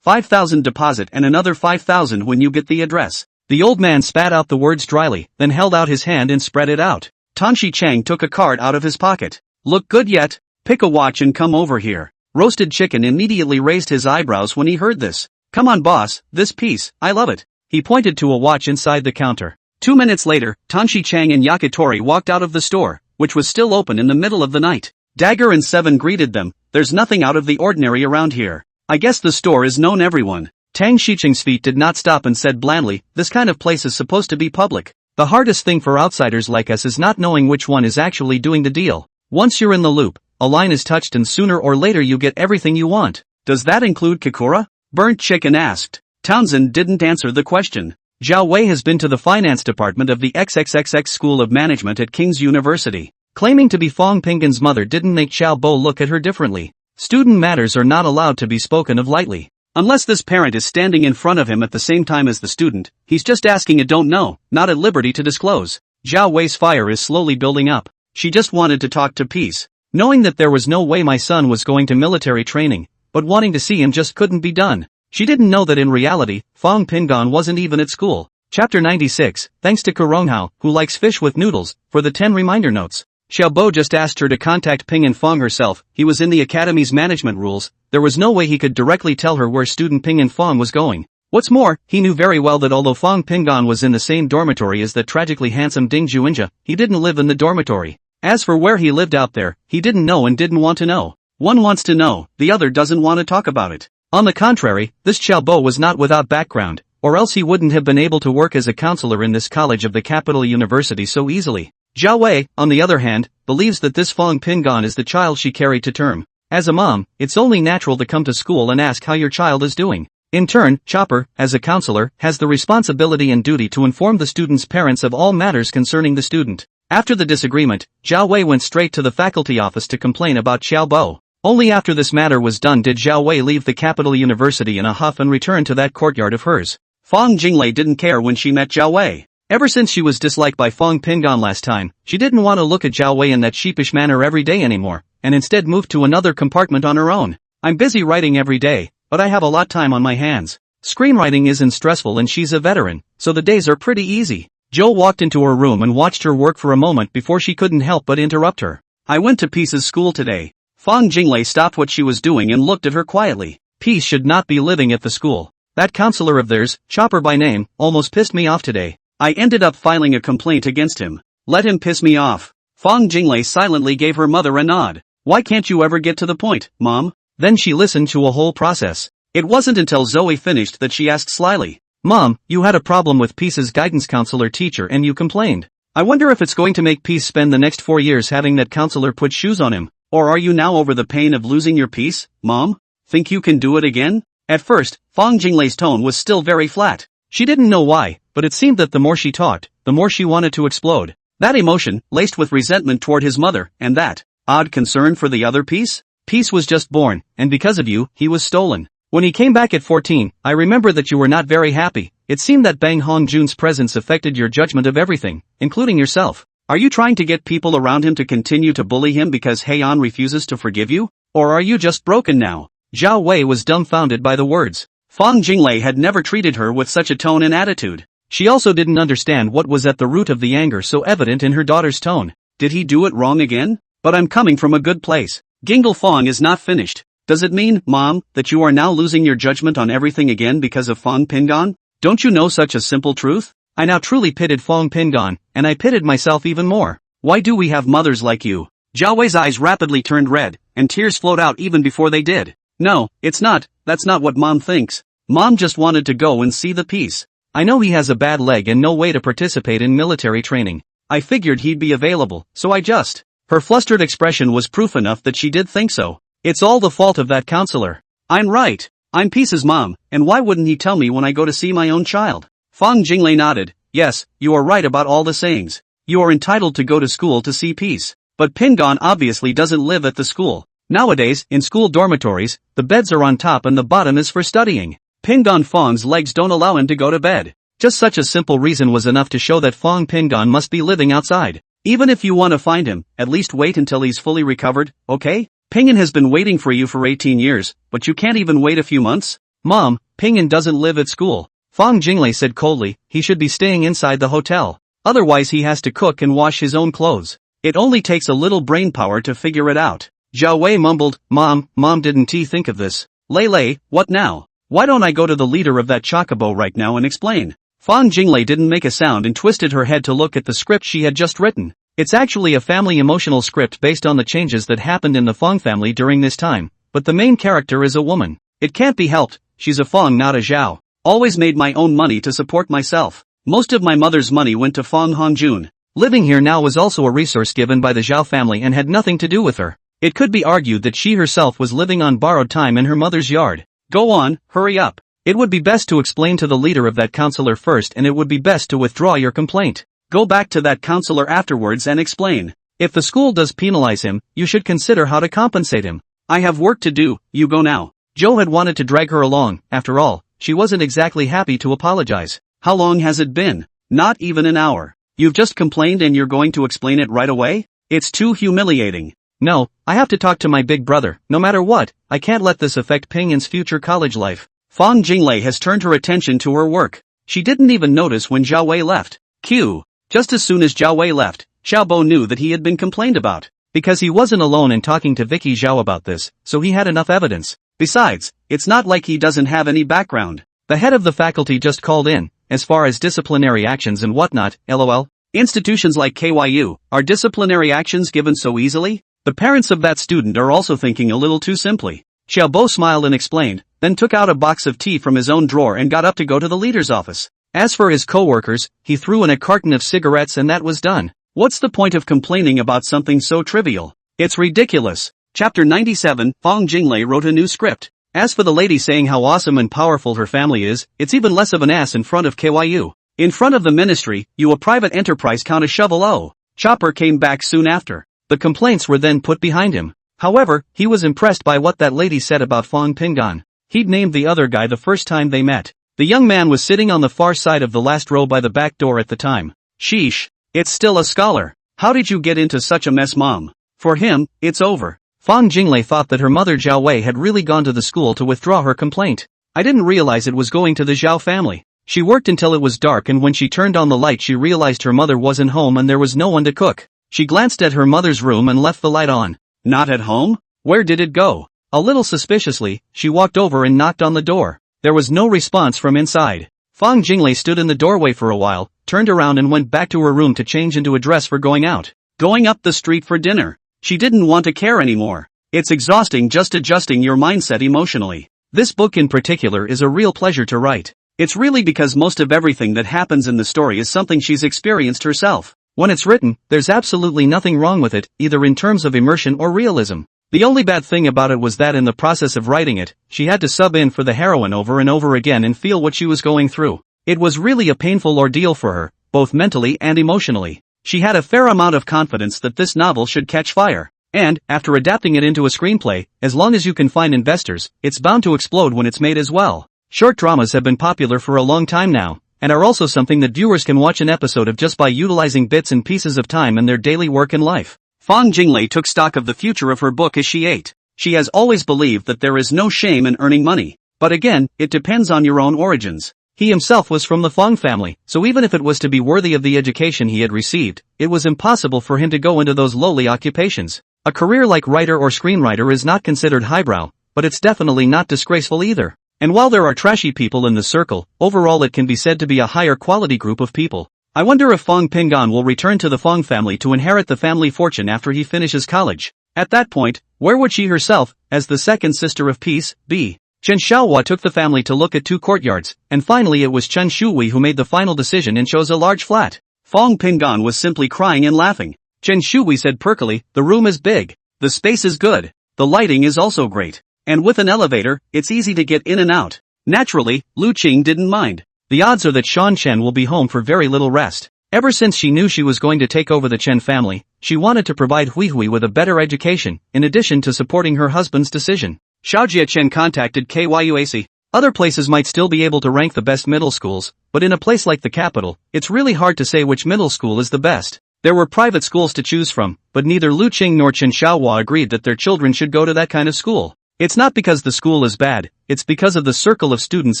5,000 deposit and another 5,000 when you get the address. The old man spat out the words dryly, then held out his hand and spread it out. Tan Xicheng took a card out of his pocket. Look good yet? Pick a watch and come over here. Roasted Chicken immediately raised his eyebrows when he heard this. Come on boss, this piece, I love it. He pointed to a watch inside the counter. 2 minutes later, Tan Xicheng and Yakitori walked out of the store, which was still open in the middle of the night. Dagger and Seven greeted them. There's nothing out of the ordinary around here. I guess the store is known everyone. Tang Xiqing's feet did not stop and said blandly, this kind of place is supposed to be public. The hardest thing for outsiders like us is not knowing which one is actually doing the deal. Once you're in the loop, a line is touched and sooner or later you get everything you want. Does that include Kakura? Burnt Chicken asked. Townsend didn't answer the question. Zhao Wei has been to the finance department of the XXXX School of Management at King's University. Claiming to be Fong Pingan's mother didn't make Xiao Bo look at her differently. Student matters are not allowed to be spoken of lightly. Unless this parent is standing in front of him at the same time as the student, he's just asking a don't know, not at liberty to disclose. Zhao Wei's fire is slowly building up. She just wanted to talk to peace. Knowing that there was no way my son was going to military training, but wanting to see him just couldn't be done. She didn't know that in reality, Fong Pingan wasn't even at school. Chapter 96, thanks to Kuronghao, who likes fish with noodles, for the 10 reminder notes. Xiao Bo just asked her to contact Ping and Fong herself. He was in the academy's management rules. There was no way he could directly tell her where student Ping and Fong was going. What's more, he knew very well that although Fong Pingan was in the same dormitory as the tragically handsome Ding Juinja, he didn't live in the dormitory. As for where he lived out there, he didn't know and didn't want to know. One wants to know, the other doesn't want to talk about it. On the contrary, this Xiao Bo was not without background, or else he wouldn't have been able to work as a counselor in this college of the capital university so easily. Zhao Wei, on the other hand, believes that this Fong Pingan is the child she carried to term. As a mom, it's only natural to come to school and ask how your child is doing. In turn, Chopper, as a counselor, has the responsibility and duty to inform the student's parents of all matters concerning the student. After the disagreement, Zhao Wei went straight to the faculty office to complain about Xiao Bo. Only after this matter was done did Zhao Wei leave the capital university in a huff and return to that courtyard of hers. Fong Jinglei didn't care when she met Zhao Wei. Ever since she was disliked by Fong Pingan last time, she didn't want to look at Zhao Wei in that sheepish manner every day anymore, and instead moved to another compartment on her own. I'm busy writing every day, but I have a lot time on my hands. Screenwriting isn't stressful and she's a veteran, so the days are pretty easy. Joe walked into her room and watched her work for a moment before she couldn't help but interrupt her. I went to Peace's school today. Fong Jinglei stopped what she was doing and looked at her quietly. Peace should not be living at the school. That counselor of theirs, Chopper by name, almost pissed me off today. I ended up filing a complaint against him. Let him piss me off. Fong Jinglei silently gave her mother a nod. Why can't you ever get to the point, Mom? Then she listened to a whole process. It wasn't until Zoe finished that she asked slyly. Mom, you had a problem with Peace's guidance counselor teacher and you complained. I wonder if it's going to make Peace spend the next 4 years having that counselor put shoes on him. Or are you now over the pain of losing your peace, Mom? Think you can do it again? At first, Fong Jinglei's tone was still very flat. She didn't know why, but it seemed that the more she talked, the more she wanted to explode. That emotion, laced with resentment toward his mother, and that odd concern for the other Peace? Peace was just born, and because of you, he was stolen. When he came back at 14, I remember that you were not very happy. It seemed that Bang Hongjun's presence affected your judgment of everything, including yourself. Are you trying to get people around him to continue to bully him because Heian refuses to forgive you? Or are you just broken now? Zhao Wei was dumbfounded by the words. Fong Jinglei had never treated her with such a tone and attitude. She also didn't understand what was at the root of the anger so evident in her daughter's tone. Did he do it wrong again? But I'm coming from a good place. Gingle Fong is not finished. Does it mean, Mom, that you are now losing your judgment on everything again because of Fong Pingan? Don't you know such a simple truth? I now truly pitted Fong Pingan, and I pitted myself even more. Why do we have mothers like you? Zhao Wei's eyes rapidly turned red, and tears flowed out even before they did. No, it's not, that's not what Mom thinks. Mom just wanted to go and see the Peace. I know he has a bad leg and no way to participate in military training. I figured he'd be available, so I just... Her flustered expression was proof enough that she did think so. It's all the fault of that counselor. I'm right. I'm Peace's mom, and why wouldn't he tell me when I go to see my own child? Fong Jinglei nodded. Yes, you are right about all the sayings. You are entitled to go to school to see Peace. But Pingan obviously doesn't live at the school. Nowadays, in school dormitories, the beds are on top and the bottom is for studying. Pingan Fong's legs don't allow him to go to bed. Just such a simple reason was enough to show that Fong Pingan must be living outside. Even if you want to find him, at least wait until he's fully recovered, okay? Pingan has been waiting for you for 18 years, but you can't even wait a few months? Mom, Pingan doesn't live at school. Fong Jinglei said coldly, he should be staying inside the hotel. Otherwise he has to cook and wash his own clothes. It only takes a little brain power to figure it out. Zhao Wei mumbled, Mom, didn't he think of this? Lei, what now? Why don't I go to the leader of that chocobo right now and explain? Fong Jinglei didn't make a sound and twisted her head to look at the script she had just written. It's actually a family emotional script based on the changes that happened in the Fong family during this time, but the main character is a woman. It can't be helped, she's a Fong not a Zhao. Always made my own money to support myself. Most of my mother's money went to Fong Hongjun. Living here now was also a resource given by the Zhao family and had nothing to do with her. It could be argued that she herself was living on borrowed time in her mother's yard. Go on, hurry up. It would be best to explain to the leader of that counselor first, and it would be best to withdraw your complaint. Go back to that counselor afterwards and explain. If the school does penalize him, you should consider how to compensate him. I have work to do, you go now. Joe had wanted to drag her along. After all, she wasn't exactly happy to apologize. How long has it been? Not even an hour. You've just complained and you're going to explain it right away? It's too humiliating. No, I have to talk to my big brother. No matter what, I can't let this affect Pingyin's future college life. Fong Jinglei has turned her attention to her work. She didn't even notice when Zhao Wei left. Q. Just as soon as Zhao Wei left, Xiaobo knew that he had been complained about. Because he wasn't alone in talking to Vicky Zhao about this, so he had enough evidence. Besides, it's not like he doesn't have any background. The head of the faculty just called in. As far as disciplinary actions and whatnot, lol. Institutions like KYU, are disciplinary actions given so easily? The parents of that student are also thinking a little too simply. Xiaobo smiled and explained, then took out a box of tea from his own drawer and got up to go to the leader's office. As for his co-workers, he threw in a carton of cigarettes and that was done. What's the point of complaining about something so trivial? It's ridiculous. Chapter 97, Fong Jinglei wrote a new script. As for the lady saying how awesome and powerful her family is, it's even less of an ass in front of KYU. In front of the ministry, you a private enterprise count a shovel o. Chopper came back soon after. The complaints were then put behind him. However, he was impressed by what that lady said about Fong Pingan. He'd named the other guy the first time they met. The young man was sitting on the far side of the last row by the back door at the time. Sheesh. It's still a scholar. How did you get into such a mess, Mom? For him, it's over. Fong Jinglei thought that her mother Zhao Wei had really gone to the school to withdraw her complaint. I didn't realize it was going to the Zhao family. She worked until it was dark and when she turned on the light she realized her mother wasn't home and there was no one to cook. She glanced at her mother's room and left the light on. Not at home? Where did it go? A little suspiciously, she walked over and knocked on the door. There was no response from inside. Fong Jinglei stood in the doorway for a while, turned around and went back to her room to change into a dress for going out. Going up the street for dinner. She didn't want to care anymore. It's exhausting just adjusting your mindset emotionally. This book in particular is a real pleasure to write. It's really because most of everything that happens in the story is something she's experienced herself. When it's written, there's absolutely nothing wrong with it, either in terms of immersion or realism. The only bad thing about it was that in the process of writing it, she had to sub in for the heroine over and over again and feel what she was going through. It was really a painful ordeal for her, both mentally and emotionally. She had a fair amount of confidence that this novel should catch fire. And, after adapting it into a screenplay, as long as you can find investors, it's bound to explode when it's made as well. Short dramas have been popular for a long time now, and are also something that viewers can watch an episode of just by utilizing bits and pieces of time in their daily work and life. Fong Jinglei took stock of the future of her book as she ate. She has always believed that there is no shame in earning money. But again, it depends on your own origins. He himself was from the Fong family, so even if it was to be worthy of the education he had received, it was impossible for him to go into those lowly occupations. A career like writer or screenwriter is not considered highbrow, but it's definitely not disgraceful either. And while there are trashy people in the circle, overall it can be said to be a higher quality group of people. I wonder if Fong Pingan will return to the Fong family to inherit the family fortune after he finishes college. At that point, where would she herself, as the second sister of peace, be? Chen Xiaohua took the family to look at 2 courtyards, and finally it was Chen Shuhui who made the final decision and chose a large flat. Fong Pingan was simply crying and laughing. Chen Shuhui said perkily, the room is big. The space is good. The lighting is also great. And with an elevator, it's easy to get in and out. Naturally, Lu Qing didn't mind. The odds are that Shan Chen will be home for very little rest. Ever since she knew she was going to take over the Chen family, she wanted to provide Hui Hui with a better education, in addition to supporting her husband's decision. Xiaojia Chen contacted KYUAC. Other places might still be able to rank the best middle schools, but in a place like the capital, it's really hard to say which middle school is the best. There were private schools to choose from, but neither Lu Qing nor Chen Xiaohua agreed that their children should go to that kind of school. It's not because the school is bad, it's because of the circle of students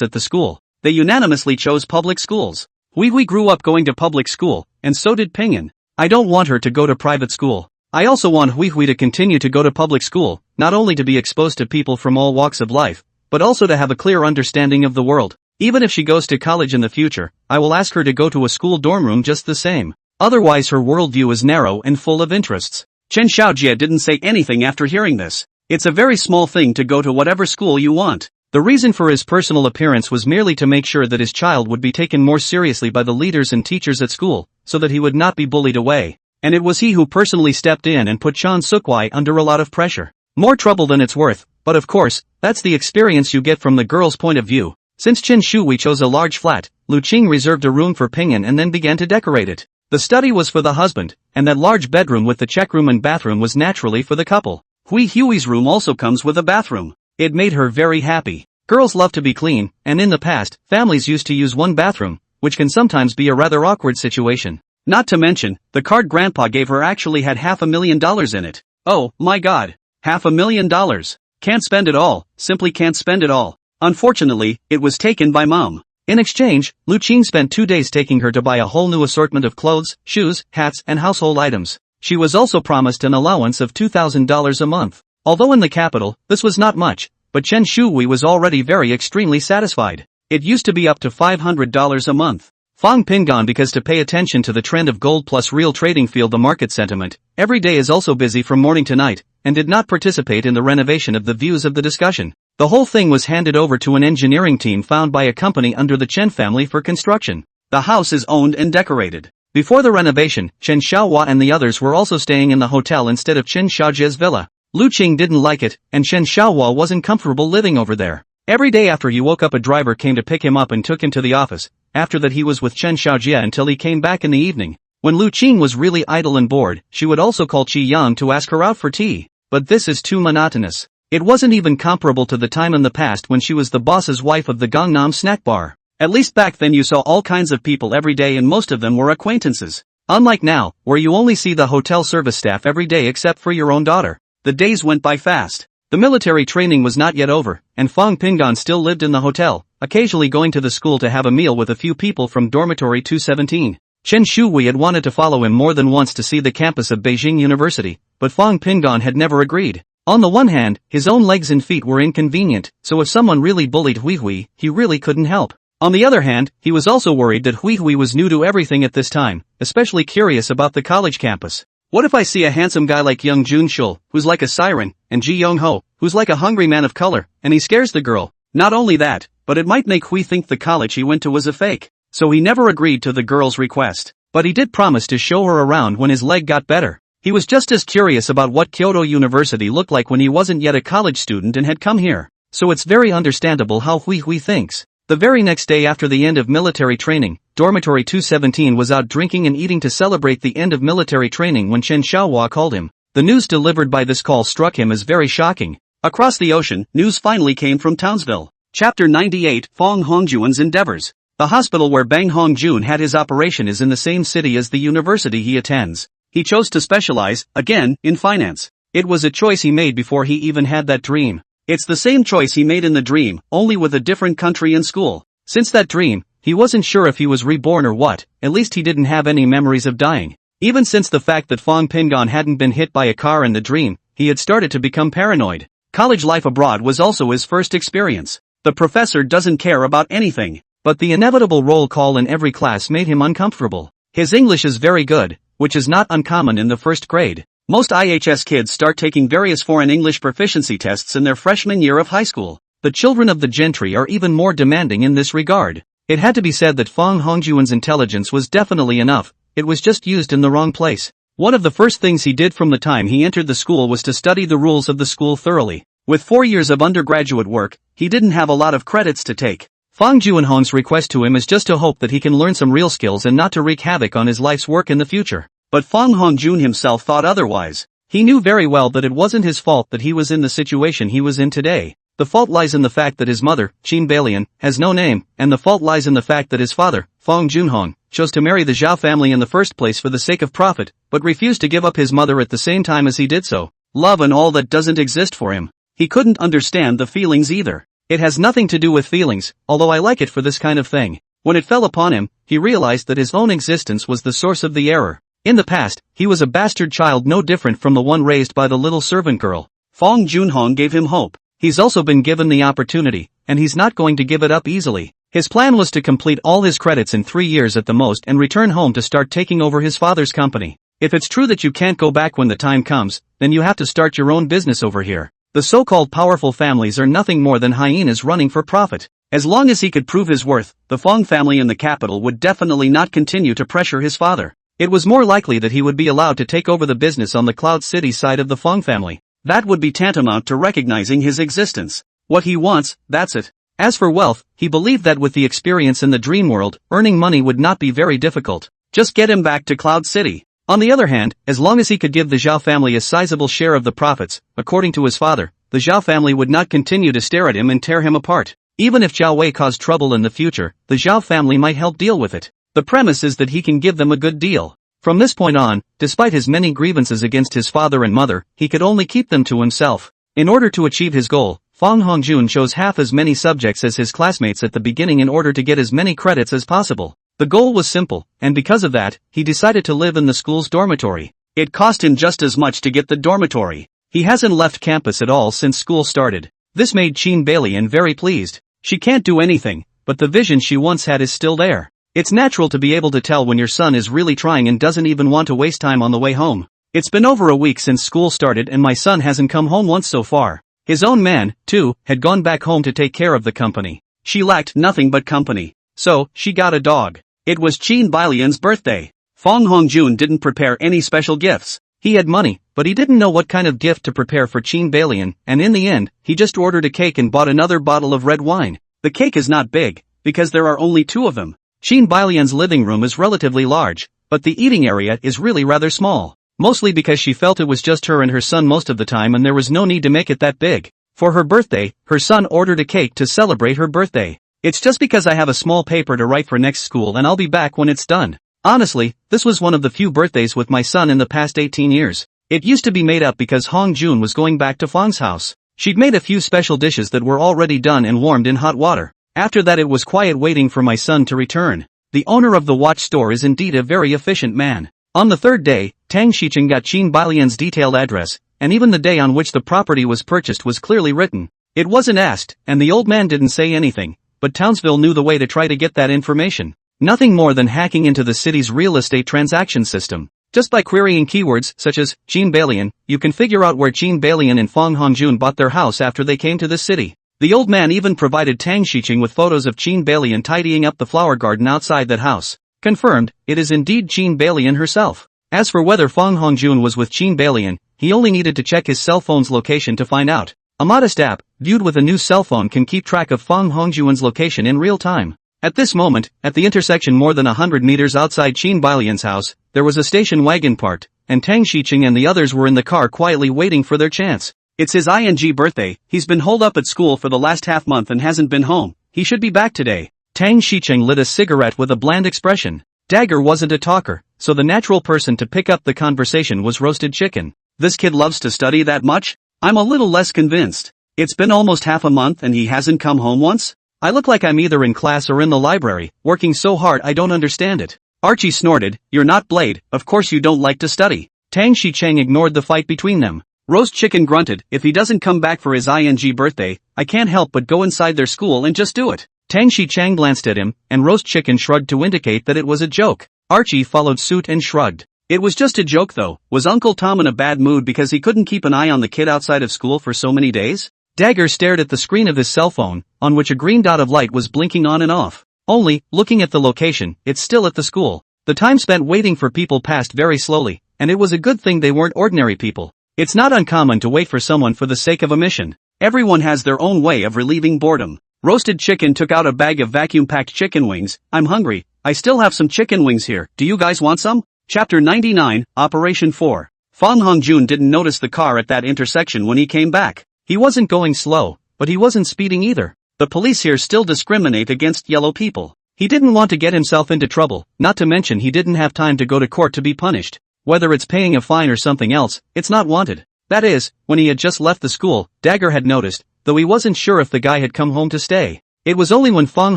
at the school. They unanimously chose public schools. Hui Hui grew up going to public school, and so did Pingyin. I don't want her to go to private school. I also want Hui Hui to continue to go to public school, not only to be exposed to people from all walks of life, but also to have a clear understanding of the world. Even if she goes to college in the future, I will ask her to go to a school dorm room just the same. Otherwise her worldview is narrow and full of interests. Chen Xiaojie didn't say anything after hearing this. It's a very small thing to go to whatever school you want. The reason for his personal appearance was merely to make sure that his child would be taken more seriously by the leaders and teachers at school, so that he would not be bullied away. And it was he who personally stepped in and put Chan Sukwai under a lot of pressure. More trouble than it's worth, but of course, that's the experience you get from the girl's point of view. Since Chen Shui chose a large flat, Lu Qing reserved a room for Pingyan and then began to decorate it. The study was for the husband, and that large bedroom with the check room and bathroom was naturally for the couple. Hui Hui's room also comes with a bathroom. It made her very happy. Girls love to be clean, and in the past, families used to use one bathroom, which can sometimes be a rather awkward situation. Not to mention, the card grandpa gave her actually had $500,000 in it. Oh, my god. $500,000. Can't spend it all, simply can't spend it all. Unfortunately, it was taken by mom. In exchange, Lu Qing spent 2 days taking her to buy a whole new assortment of clothes, shoes, hats and household items. She was also promised an allowance of $2,000 a month. Although in the capital, this was not much, but Chen Shui was already extremely satisfied. It used to be up to $500 a month. Fang Pingan because to pay attention to the trend of gold plus real trading field the market sentiment, every day is also busy from morning to night, and did not participate in the renovation of the views of the discussion. The whole thing was handed over to an engineering team found by a company under the Chen family for construction. The house is owned and decorated. Before the renovation, Chen Xiaohua and the others were also staying in the hotel instead of Chen Xiaojie's villa. Lu Qing didn't like it, and Chen Xiaohua wasn't comfortable living over there. Every day after he woke up a driver came to pick him up and took him to the office. After that he was with Chen Xiaojie until he came back in the evening. When Lu Qing was really idle and bored, she would also call Qi Yang to ask her out for tea. But this is too monotonous. It wasn't even comparable to the time in the past when she was the boss's wife of the Gangnam snack bar. At least back then you saw all kinds of people every day and most of them were acquaintances. Unlike now, where you only see the hotel service staff every day except for your own daughter. The days went by fast. The military training was not yet over, and Fang Pingan still lived in the hotel, occasionally going to the school to have a meal with a few people from dormitory 217. Chen Shui had wanted to follow him more than once to see the campus of Beijing University, but Fang Pingan had never agreed. On the one hand, his own legs and feet were inconvenient, so if someone really bullied Hui, he really couldn't help. On the other hand, he was also worried that Hui was new to everything at this time, especially curious about the college campus. What if I see a handsome guy like Young Junshul, who's like a siren, and Ji Young-ho, who's like a hungry man of color, and he scares the girl? Not only that, but it might make Hui think the college he went to was a fake. So he never agreed to the girl's request. But he did promise to show her around when his leg got better. He was just as curious about what Kyoto University looked like when he wasn't yet a college student and had come here. So it's very understandable how Hui thinks. The very next day after the end of military training, dormitory 217 was out drinking and eating to celebrate the end of military training when Chen Xiaohua called him. The news delivered by this call struck him as very shocking. Across the ocean, news finally came from Townsville. Chapter 98, Fang Hongjuan's Endeavors. The hospital where Bang Hongjun had his operation is in the same city as the university he attends. He chose to specialize, again, in finance. It was a choice he made before he even had that dream. It's the same choice he made in the dream, only with a different country and school. Since that dream, he wasn't sure if he was reborn or what, at least he didn't have any memories of dying. Even since the fact that Fang Pingan hadn't been hit by a car in the dream, he had started to become paranoid. College life abroad was also his first experience. The professor doesn't care about anything, but the inevitable roll call in every class made him uncomfortable. His English is very good, which is not uncommon in the first grade. Most IHS kids start taking various foreign English proficiency tests in their freshman year of high school. The children of the gentry are even more demanding in this regard. It had to be said that Fang Hongjuan's intelligence was definitely enough, it was just used in the wrong place. One of the first things he did from the time he entered the school was to study the rules of the school thoroughly. With 4 years of undergraduate work, he didn't have a lot of credits to take. Fang Juanhong's request to him is just to hope that he can learn some real skills and not to wreak havoc on his life's work in the future. But Fang Hongjun himself thought otherwise. He knew very well that it wasn't his fault that he was in the situation he was in today. The fault lies in the fact that his mother, Qin Balian, has no name, and the fault lies in the fact that his father, Fang Junhong, chose to marry the Zhao family in the first place for the sake of profit, but refused to give up his mother at the same time as he did so. Love and all that doesn't exist for him. He couldn't understand the feelings either. It has nothing to do with feelings, although I like it for this kind of thing. When it fell upon him, he realized that his own existence was the source of the error. In the past, he was a bastard child no different from the one raised by the little servant girl. Fang Junhong gave him hope. He's also been given the opportunity, and he's not going to give it up easily. His plan was to complete all his credits in 3 years at the most and return home to start taking over his father's company. If it's true that you can't go back when the time comes, then you have to start your own business over here. The so-called powerful families are nothing more than hyenas running for profit. As long as he could prove his worth, the Fong family in the capital would definitely not continue to pressure his father. It was more likely that he would be allowed to take over the business on the Cloud City side of the Fong family. That would be tantamount to recognizing his existence. What he wants, that's it. As for wealth, he believed that with the experience in the dream world, earning money would not be very difficult. Just get him back to Cloud City. On the other hand, as long as he could give the Zhao family a sizable share of the profits, according to his father, the Zhao family would not continue to stare at him and tear him apart. Even if Zhao Wei caused trouble in the future, the Zhao family might help deal with it. The premise is that he can give them a good deal. From this point on, despite his many grievances against his father and mother, he could only keep them to himself. In order to achieve his goal, Fong Hongjun chose half as many subjects as his classmates at the beginning in order to get as many credits as possible. The goal was simple, and because of that, he decided to live in the school's dormitory. It cost him just as much to get the dormitory. He hasn't left campus at all since school started. This made Qin Bailian very pleased. She can't do anything, but the vision she once had is still there. It's natural to be able to tell when your son is really trying and doesn't even want to waste time on the way home. It's been over a week since school started and my son hasn't come home once so far. His own man, too, had gone back home to take care of the company. She lacked nothing but company. So, she got a dog. It was Qin Bailian's birthday. Fong Hongjun didn't prepare any special gifts. He had money, but he didn't know what kind of gift to prepare for Qin Bailian, and in the end, he just ordered a cake and bought another bottle of red wine. The cake is not big, because there are only 2 of them. Qin Bailian's living room is relatively large, but the eating area is really rather small. Mostly because she felt it was just her and her son most of the time and there was no need to make it that big. For her birthday, her son ordered a cake to celebrate her birthday. It's just because I have a small paper to write for next school and I'll be back when it's done. Honestly, this was one of the few birthdays with my son in the past 18 years. It used to be made up because Hong Jun was going back to Fong's house. She'd made a few special dishes that were already done and warmed in hot water. After that it was quiet waiting for my son to return. The owner of the watch store is indeed a very efficient man. On the 3rd day, Tang Shicheng got Qin Bailian's detailed address, and even the day on which the property was purchased was clearly written. It wasn't asked, and the old man didn't say anything, but Townsville knew the way to try to get that information. Nothing more than hacking into the city's real estate transaction system. Just by querying keywords such as Qin Bailian, you can figure out where Qin Bailian and Fong Hongjun bought their house after they came to the city. The old man even provided Tang Shicheng with photos of Qin Bailian tidying up the flower garden outside that house. Confirmed, it is indeed Qin Bailian herself. As for whether Fong Hongjun was with Qin Bailian, he only needed to check his cell phone's location to find out. A modest app, viewed with a new cell phone, can keep track of Fong Hongjun's location in real time. At this moment, at the intersection more than 100 meters outside Qin Bailian's house, there was a station wagon parked, and Tang Shicheng and the others were in the car quietly waiting for their chance. It's his birthday, he's been holed up at school for the last half month and hasn't been home. He should be back today. Tang Shicheng lit a cigarette with a bland expression. Dagger wasn't a talker, so the natural person to pick up the conversation was Roasted Chicken. This kid loves to study that much? I'm a little less convinced. It's been almost half a month and he hasn't come home once? I look like I'm either in class or in the library, working so hard I don't understand it. Archie snorted, "You're not Blade, of course you don't like to study." Tang Shicheng ignored the fight between them. Roast Chicken grunted, "If he doesn't come back for his birthday, I can't help but go inside their school and just do it." Tang Shicheng glanced at him, and Roast Chicken shrugged to indicate that it was a joke. Archie followed suit and shrugged. It was just a joke though. Was Uncle Tom in a bad mood because he couldn't keep an eye on the kid outside of school for so many days? Dagger stared at the screen of his cell phone, on which a green dot of light was blinking on and off. Only, looking at the location, it's still at the school. The time spent waiting for people passed very slowly, and it was a good thing they weren't ordinary people. It's not uncommon to wait for someone for the sake of a mission. Everyone has their own way of relieving boredom. Roasted Chicken took out a bag of vacuum-packed chicken wings. "I'm hungry. I still have some chicken wings here. Do you guys want some?" Chapter 99, Operation 4. Fong Hongjun didn't notice the car at that intersection when he came back. He wasn't going slow, but he wasn't speeding either. The police here still discriminate against yellow people. He didn't want to get himself into trouble, not to mention he didn't have time to go to court to be punished. Whether it's paying a fine or something else, it's not wanted. That is, when he had just left the school, Dagger had noticed, though he wasn't sure if the guy had come home to stay. It was only when Fong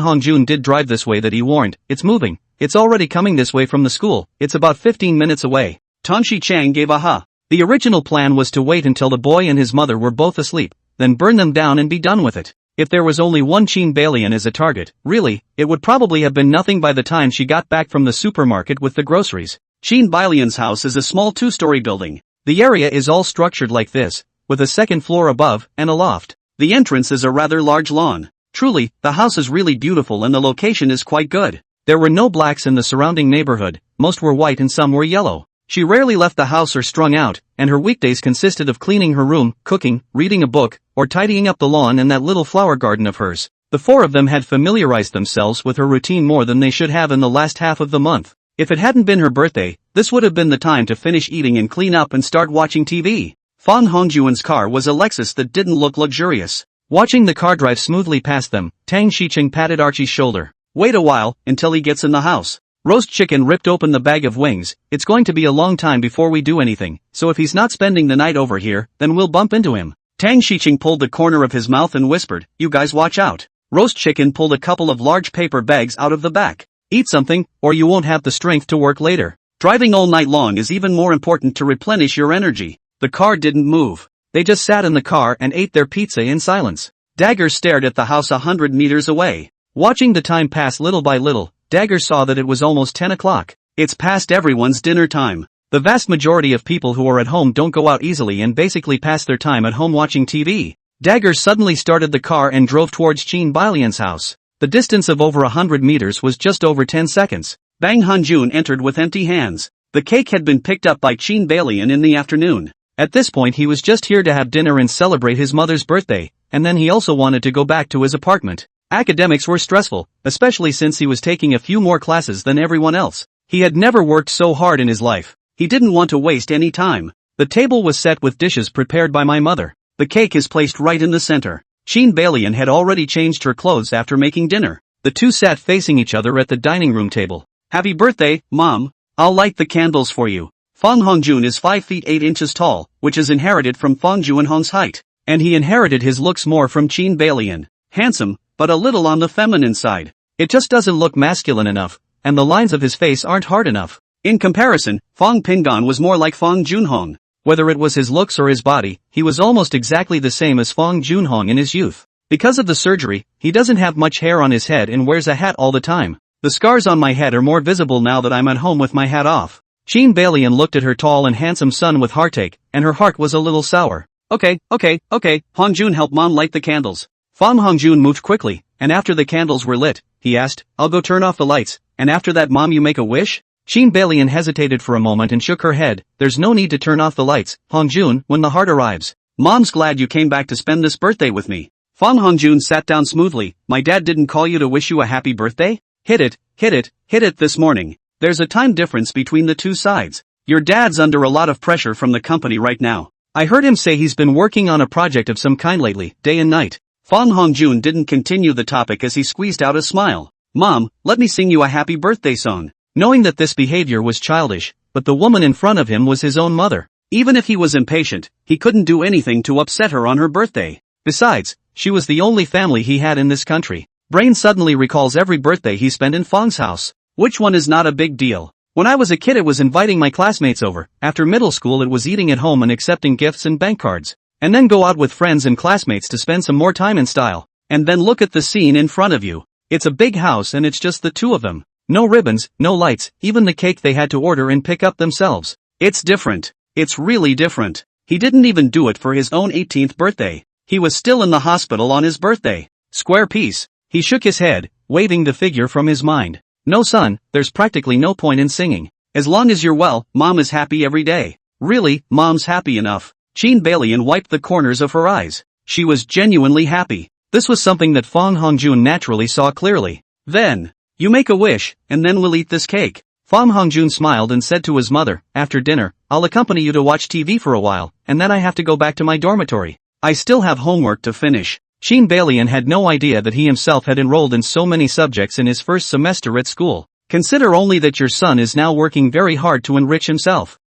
Hongjun did drive this way that he warned, "It's moving. It's already coming this way from the school. It's about 15 minutes away." Tang Shicheng gave a ha. The original plan was to wait until the boy and his mother were both asleep, then burn them down and be done with it. If there was only one Qin Balian as a target, really, it would probably have been nothing by the time she got back from the supermarket with the groceries. Qin Balian's house is a small two-story building. The area is all structured like this, with a second floor above and a loft. The entrance is a rather large lawn. Truly, the house is really beautiful and the location is quite good. There were no blacks in the surrounding neighborhood, most were white and some were yellow. She rarely left the house or strung out, and her weekdays consisted of cleaning her room, cooking, reading a book, or tidying up the lawn and that little flower garden of hers. The four of them had familiarized themselves with her routine more than they should have in the last half of the month. If it hadn't been her birthday, this would have been the time to finish eating and clean up and start watching TV. Fang Hongjuan's car was a Lexus that didn't look luxurious. Watching the car drive smoothly past them, Tang Shicheng patted Archie's shoulder. Wait a while, until he gets in the house. Roast Chicken ripped open the bag of wings. It's going to be a long time before we do anything, so if he's not spending the night over here, then we'll bump into him. Tang Shicheng pulled the corner of his mouth and whispered, "You guys watch out." Roast Chicken pulled a couple of large paper bags out of the back. Eat something, or you won't have the strength to work later. Driving all night long is even more important to replenish your energy. The car didn't move. They just sat in the car and ate their pizza in silence. Dagger stared at the house 100 meters away. Watching the time pass little by little, Dagger saw that it was almost 10 o'clock. It's past everyone's dinner time. The vast majority of people who are at home don't go out easily and basically pass their time at home watching TV. Dagger suddenly started the car and drove towards Qin Balian's house. The distance of over 100 meters was just over 10 seconds. Bang Hanjun entered with empty hands. The cake had been picked up by Qin Balian in the afternoon. At this point he was just here to have dinner and celebrate his mother's birthday, and then he also wanted to go back to his apartment. Academics were stressful, especially since he was taking a few more classes than everyone else. He had never worked so hard in his life. He didn't want to waste any time. The table was set with dishes prepared by my mother. The cake is placed right in the center. Qin Balian had already changed her clothes after making dinner. The two sat facing each other at the dining room table. "Happy birthday, Mom. I'll light the candles for you." Fang Hongjun is 5 feet 8 inches tall, which is inherited from Fang Juanhong's height. And he inherited his looks more from Qin Balian. Handsome, but a little on the feminine side. It just doesn't look masculine enough, and the lines of his face aren't hard enough. In comparison, Fang Pingan was more like Fang Junhong. Whether it was his looks or his body, he was almost exactly the same as Fang Junhong in his youth. Because of the surgery, he doesn't have much hair on his head and wears a hat all the time. The scars on my head are more visible now that I'm at home with my hat off. Qin Balian looked at her tall and handsome son with heartache, and her heart was a little sour. Okay, Hongjun helped Mom light the candles. Fang Hongjun moved quickly, and after the candles were lit, he asked, "I'll go turn off the lights, and after that Mom you make a wish?" Qin Balian hesitated for a moment and shook her head. "There's no need to turn off the lights, Hongjun, when the heart arrives." "Mom's glad you came back to spend this birthday with me." Fang Hongjun sat down smoothly. "My dad didn't call you to wish you a happy birthday?" Hit it this morning. There's a time difference between the two sides. Your dad's under a lot of pressure from the company right now. I heard him say he's been working on a project of some kind lately, day and night. Fang Hongjun didn't continue the topic as he squeezed out a smile. "Mom, let me sing you a happy birthday song." Knowing that this behavior was childish, but the woman in front of him was his own mother. Even if he was impatient, he couldn't do anything to upset her on her birthday. Besides, she was the only family he had in this country. Brain suddenly recalls every birthday he spent in Fang's house. Which one is not a big deal? When I was a kid it was inviting my classmates over, after middle school it was eating at home and accepting gifts and bank cards. And then go out with friends and classmates to spend some more time in style. And then look at the scene in front of you. It's a big house and it's just the two of them. No ribbons, no lights, even the cake they had to order and pick up themselves. It's different. It's really different. He didn't even do it for his own 18th birthday. He was still in the hospital on his birthday. Square piece. He shook his head, waving the figure from his mind. "No son, there's practically no point in singing. As long as you're well, Mom is happy every day." "Really, Mom's happy enough." Qin Balian wiped the corners of her eyes. She was genuinely happy. This was something that Fang Hongjun naturally saw clearly. "Then, you make a wish, and then we'll eat this cake." Fang Hongjun smiled and said to his mother, "After dinner, I'll accompany you to watch TV for a while, and then I have to go back to my dormitory. I still have homework to finish." Qin Balian had no idea that he himself had enrolled in so many subjects in his first semester at school. Consider only that your son is now working very hard to enrich himself.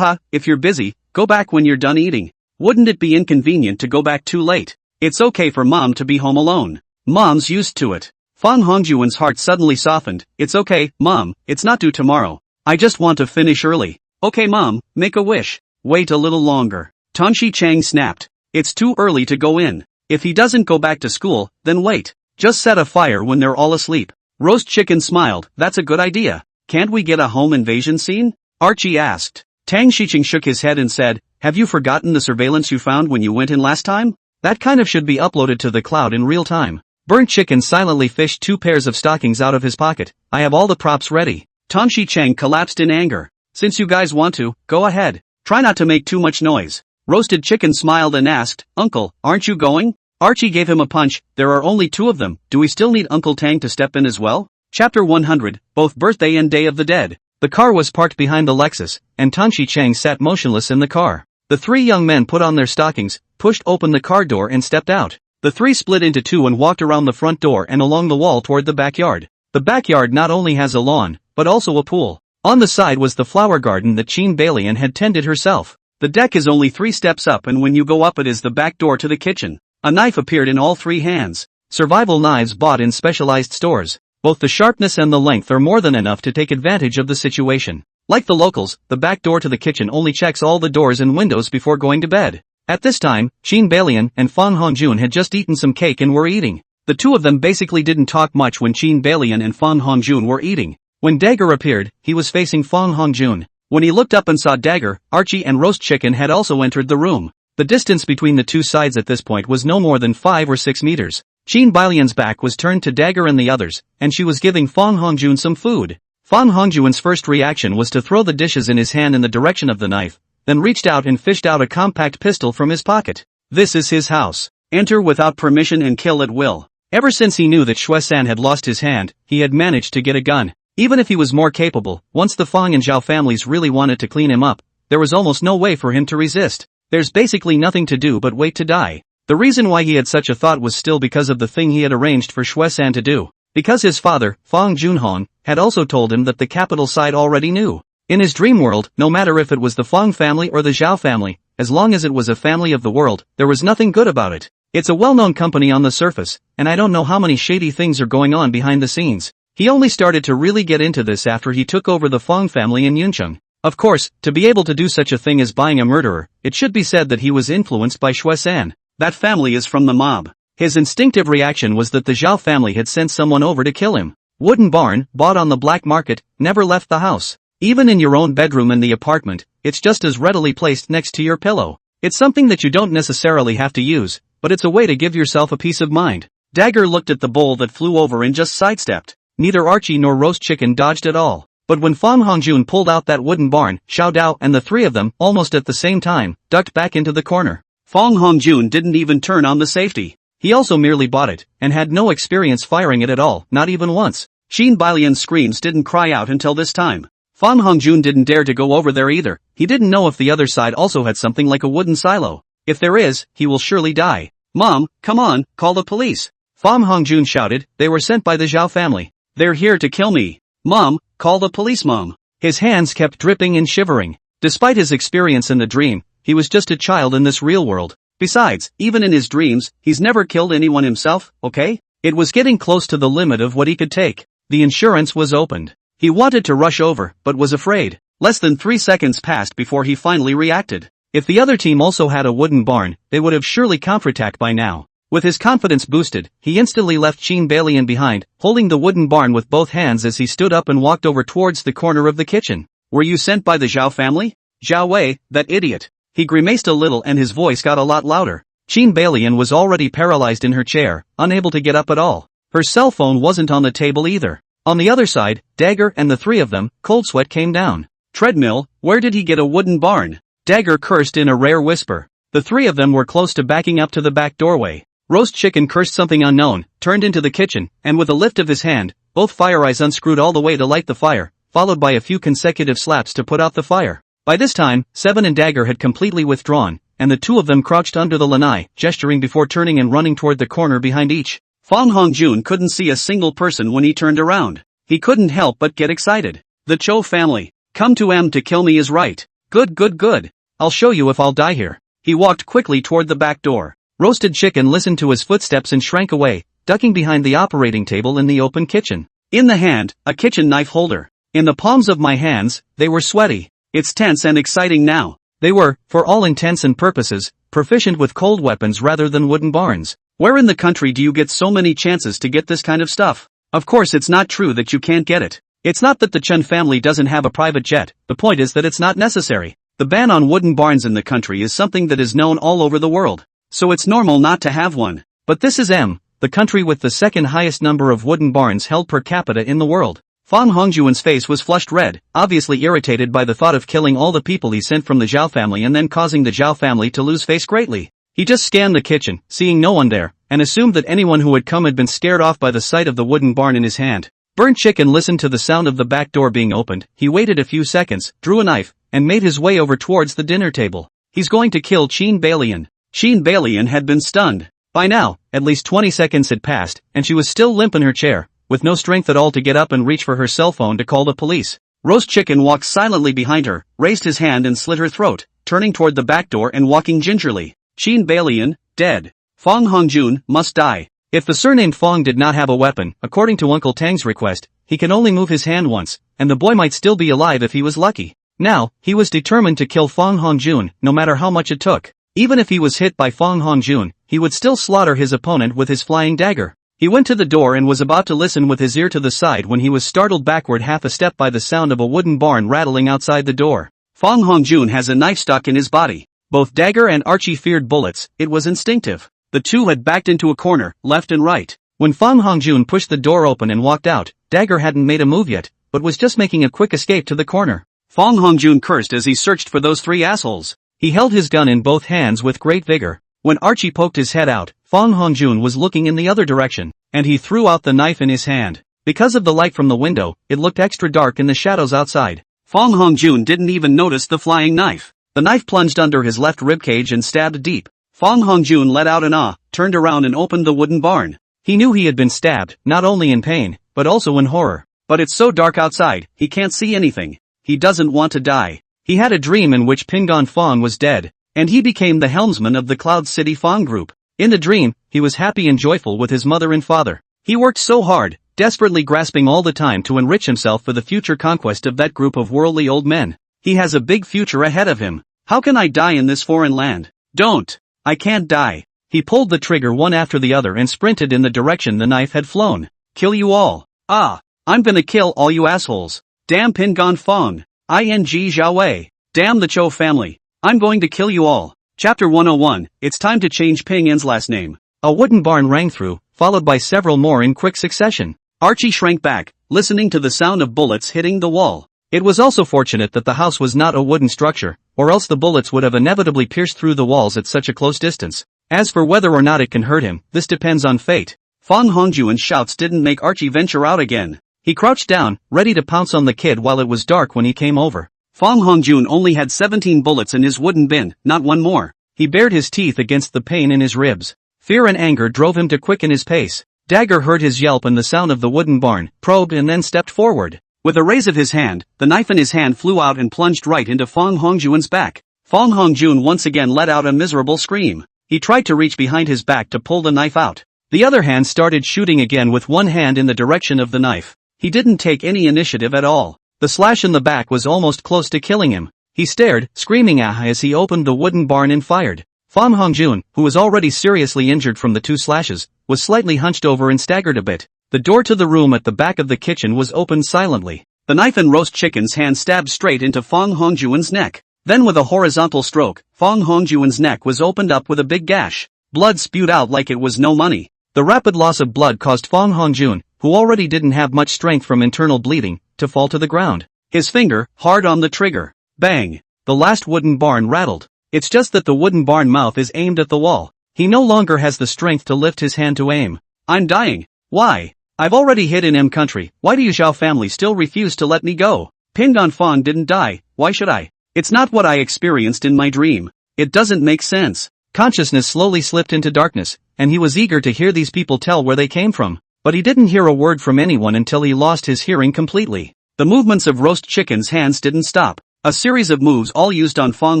If you're busy, go back when you're done eating. Wouldn't it be inconvenient to go back too late? It's okay for Mom to be home alone. Mom's used to it. Fang Hongjuan's heart suddenly softened. "It's okay, Mom, it's not due tomorrow. I just want to finish early." "Okay Mom, make a wish." "Wait a little longer." Tanshi Chang snapped. "It's too early to go in. If he doesn't go back to school, then wait. Just set a fire when they're all asleep. Roast Chicken smiled. That's a good idea. Can't we get a home invasion scene? Archie asked. Tang Shiching shook his head and said, have you forgotten the surveillance you found when you went in last time? That kind of should be uploaded to the cloud in real time. Burnt Chicken silently fished 2 pairs of stockings out of his pocket. I have all the props ready. Tan Shi Chang collapsed in anger. Since you guys want to, go ahead. Try not to make too much noise. Roasted Chicken smiled and asked, Uncle, aren't you going? Archie gave him a punch. There are only 2 of them. Do we still need Uncle Tang to step in as well? Chapter 100, both birthday and Day of the Dead. The car was parked behind the Lexus, and Tan Shi Chang sat motionless in the car. The 3 young men put on their stockings, pushed open the car door and stepped out. The 3 split into 2 and walked around the front door and along the wall toward the backyard. The backyard not only has a lawn, but also a pool. On the side was the flower garden that Jean Balian had tended herself. The deck is only 3 steps up, and when you go up it is the back door to the kitchen. A knife appeared in all 3 hands. Survival knives bought in specialized stores. Both the sharpness and the length are more than enough to take advantage of the situation. Like the locals, the back door to the kitchen only checks all the doors and windows before going to bed. At this time, Jean Balian and Fang Hongjun had just eaten some cake and were eating. The 2 of them basically didn't talk much when Jean Balian and Fang Hongjun were eating. When Dagger appeared, he was facing Fang Hongjun. When he looked up and saw Dagger, Archie and Roast Chicken had also entered the room. The distance between the 2 sides at this point was no more than 5 or 6 meters. Jean Balian's back was turned to Dagger and the others, and she was giving Fang Hongjun some food. Fang Hongjun's first reaction was to throw the dishes in his hand in the direction of the knife, then reached out and fished out a compact pistol from his pocket. This is his house. Enter without permission and kill at will. Ever since he knew that Shui-san had lost his hand, he had managed to get a gun. Even if he was more capable, once the Fang and Zhao families really wanted to clean him up, there was almost no way for him to resist. There's basically nothing to do but wait to die. The reason why he had such a thought was still because of the thing he had arranged for Shui-san to do. Because his father, Fang Junhong, had also told him that the capital side already knew. In his dream world, no matter if it was the Fang family or the Zhao family, as long as it was a family of the world, there was nothing good about it. It's a well-known company on the surface, and I don't know how many shady things are going on behind the scenes. He only started to really get into this after he took over the Fang family in Yuncheng. Of course, to be able to do such a thing as buying a murderer, it should be said that he was influenced by Shui-san. That family is from the mob. His instinctive reaction was that the Zhao family had sent someone over to kill him. Wooden barn, bought on the black market, never left the house. Even in your own bedroom in the apartment, it's just as readily placed next to your pillow. It's something that you don't necessarily have to use, but it's a way to give yourself a peace of mind. Dagger looked at the bowl that flew over and just sidestepped. Neither Archie nor Roast Chicken dodged at all. But when Fang Hongjun pulled out that wooden barn, Xiao Dao and the 3 of them, almost at the same time, ducked back into the corner. Fang Hongjun didn't even turn on the safety. He also merely bought it, and had no experience firing it at all, not even once. Jean Balian's screams didn't cry out until this time. Fang Hongjun didn't dare to go over there either. He didn't know if the other side also had something like a wooden silo. If there is, he will surely die. Mom, come on, call the police. Fang Hongjun shouted. They were sent by the Zhao family. They're here to kill me. Mom, call the police, Mom. His hands kept dripping and shivering. Despite his experience in the dream, he was just a child in this real world. Besides, even in his dreams, he's never killed anyone himself, okay? It was getting close to the limit of what he could take. The insurance was opened. He wanted to rush over, but was afraid. Less than 3 seconds passed before he finally reacted. If the other team also had a wooden barn, they would have surely counterattacked by now. With his confidence boosted, he instantly left Jean Balian behind, holding the wooden barn with both hands as he stood up and walked over towards the corner of the kitchen. Were you sent by the Zhao family? Zhao Wei, that idiot. He grimaced a little and his voice got a lot louder. Jean Balian was already paralyzed in her chair, unable to get up at all. Her cell phone wasn't on the table either. On the other side, Dagger and the 3 of them, cold sweat came down. Treadmill, where did he get a wooden barn? Dagger cursed in a rare whisper. The 3 of them were close to backing up to the back doorway. Roast Chicken cursed something unknown, turned into the kitchen, and with a lift of his hand, both fire eyes unscrewed all the way to light the fire, followed by a few consecutive slaps to put out the fire. By this time, Seven and Dagger had completely withdrawn, and the 2 of them crouched under the lanai, gesturing before turning and running toward the corner behind each. Fang Hongjun couldn't see a single person when he turned around. He couldn't help but get excited. The Cho family. Come to M to kill me is right. Good, good, good. I'll show you if I'll die here. He walked quickly toward the back door. Roasted Chicken listened to his footsteps and shrank away, ducking behind the operating table in the open kitchen. In the hand, a kitchen knife holder. In the palms of my hands, they were sweaty. It's tense and exciting now. They were, for all intents and purposes, proficient with cold weapons rather than wooden barns. Where in the country do you get so many chances to get this kind of stuff? Of course it's not true that you can't get it. It's not that the Chen family doesn't have a private jet, the point is that it's not necessary. The ban on wooden barns in the country is something that is known all over the world. So it's normal not to have one. But this is the country with the second highest number of wooden barns held per capita in the world. Fang Hongjuan's face was flushed red, obviously irritated by the thought of killing all the people he sent from the Zhao family and then causing the Zhao family to lose face greatly. He just scanned the kitchen, seeing no one there, and assumed that anyone who had come had been scared off by the sight of the wooden barn in his hand. Burnt Chicken listened to the sound of the back door being opened. He waited a few seconds, drew a knife, and made his way over towards the dinner table. He's going to kill Qin Balian. Qin Balian had been stunned. By now, at least 20 seconds had passed, and she was still limp in her chair, with no strength at all to get up and reach for her cell phone to call the police. Roast Chicken walked silently behind her, raised his hand and slit her throat, turning toward the back door and walking gingerly. Qin Balian, dead. Fang Hongjun must die. If the surnamed Fang did not have a weapon, according to Uncle Tang's request, he can only move his hand once, and the boy might still be alive if he was lucky. Now, he was determined to kill Fang Hongjun, no matter how much it took. Even if he was hit by Fang Hongjun, he would still slaughter his opponent with his flying dagger. He went to the door and was about to listen with his ear to the side when he was startled backward half a step by the sound of a wooden barn rattling outside the door. Fang Hongjun has a knife stuck in his body. Both Dagger and Archie feared bullets, it was instinctive. The two had backed into a corner, left and right. When Fang Hongjun pushed the door open and walked out, Dagger hadn't made a move yet, but was just making a quick escape to the corner. Fang Hongjun cursed as he searched for those three assholes. He held his gun in both hands with great vigor. When Archie poked his head out, Fang Hongjun was looking in the other direction, and he threw out the knife in his hand. Because of the light from the window, it looked extra dark in the shadows outside. Fang Hongjun didn't even notice the flying knife. The knife plunged under his left ribcage and stabbed deep. Fang Hongjun let out an ah, turned around and opened the wooden barn. He knew he had been stabbed, not only in pain, but also in horror. But it's so dark outside, he can't see anything. He doesn't want to die. He had a dream in which Pingon Fang was dead, and he became the helmsman of the Cloud City Fang group. In the dream, he was happy and joyful with his mother and father. He worked so hard, desperately grasping all the time to enrich himself for the future conquest of that group of worldly old men. He has a big future ahead of him. How can I die in this foreign land? Don't! I can't die. He pulled the trigger one after the other and sprinted in the direction the knife had flown. Kill you all. Ah! I'm gonna kill all you assholes. Damn Pingon Fang. Ing Zhaowei. Damn the Chou family. I'm going to kill you all. Chapter 101, it's time to change Ping An's last name. A wooden barn rang through, followed by several more in quick succession. Archie shrank back, listening to the sound of bullets hitting the wall. It was also fortunate that the house was not a wooden structure, or else the bullets would have inevitably pierced through the walls at such a close distance. As for whether or not it can hurt him, this depends on fate. Fang Hongjuan's shouts didn't make Archie venture out again. He crouched down, ready to pounce on the kid while it was dark when he came over. Fang Hongjuan only had 17 bullets in his wooden bin, not one more. He bared his teeth against the pain in his ribs. Fear and anger drove him to quicken his pace. Dagger heard his yelp and the sound of the wooden barn, probed and then stepped forward. With a raise of his hand, the knife in his hand flew out and plunged right into Fang Hongjuan's back. Fang Hongjuan once again let out a miserable scream. He tried to reach behind his back to pull the knife out. The other hand started shooting again with one hand in the direction of the knife. He didn't take any initiative at all. The slash in the back was almost close to killing him. He stared, screaming ah as he opened the wooden barn and fired. Fang Hongjun, who was already seriously injured from the 2 slashes, was slightly hunched over and staggered a bit. The door to the room at the back of the kitchen was opened silently. The knife in Roast Chicken's hand stabbed straight into Fang Hongjuan's neck. Then with a horizontal stroke, Fang Hongjuan's neck was opened up with a big gash. Blood spewed out like it was no money. The rapid loss of blood caused Fang Hongjun, who already didn't have much strength from internal bleeding, to fall to the ground. His finger, hard on the trigger. Bang! The last wooden barn rattled. It's just that the wooden barn mouth is aimed at the wall. He no longer has the strength to lift his hand to aim. I'm dying. Why? I've already hid in M country. Why do you Zhao family still refuse to let me go? Pingon Fang didn't die. Why should I? It's not what I experienced in my dream. It doesn't make sense. Consciousness slowly slipped into darkness, and he was eager to hear these people tell where they came from. But he didn't hear a word from anyone until he lost his hearing completely. The movements of Roast Chicken's hands didn't stop. A series of moves all used on Fang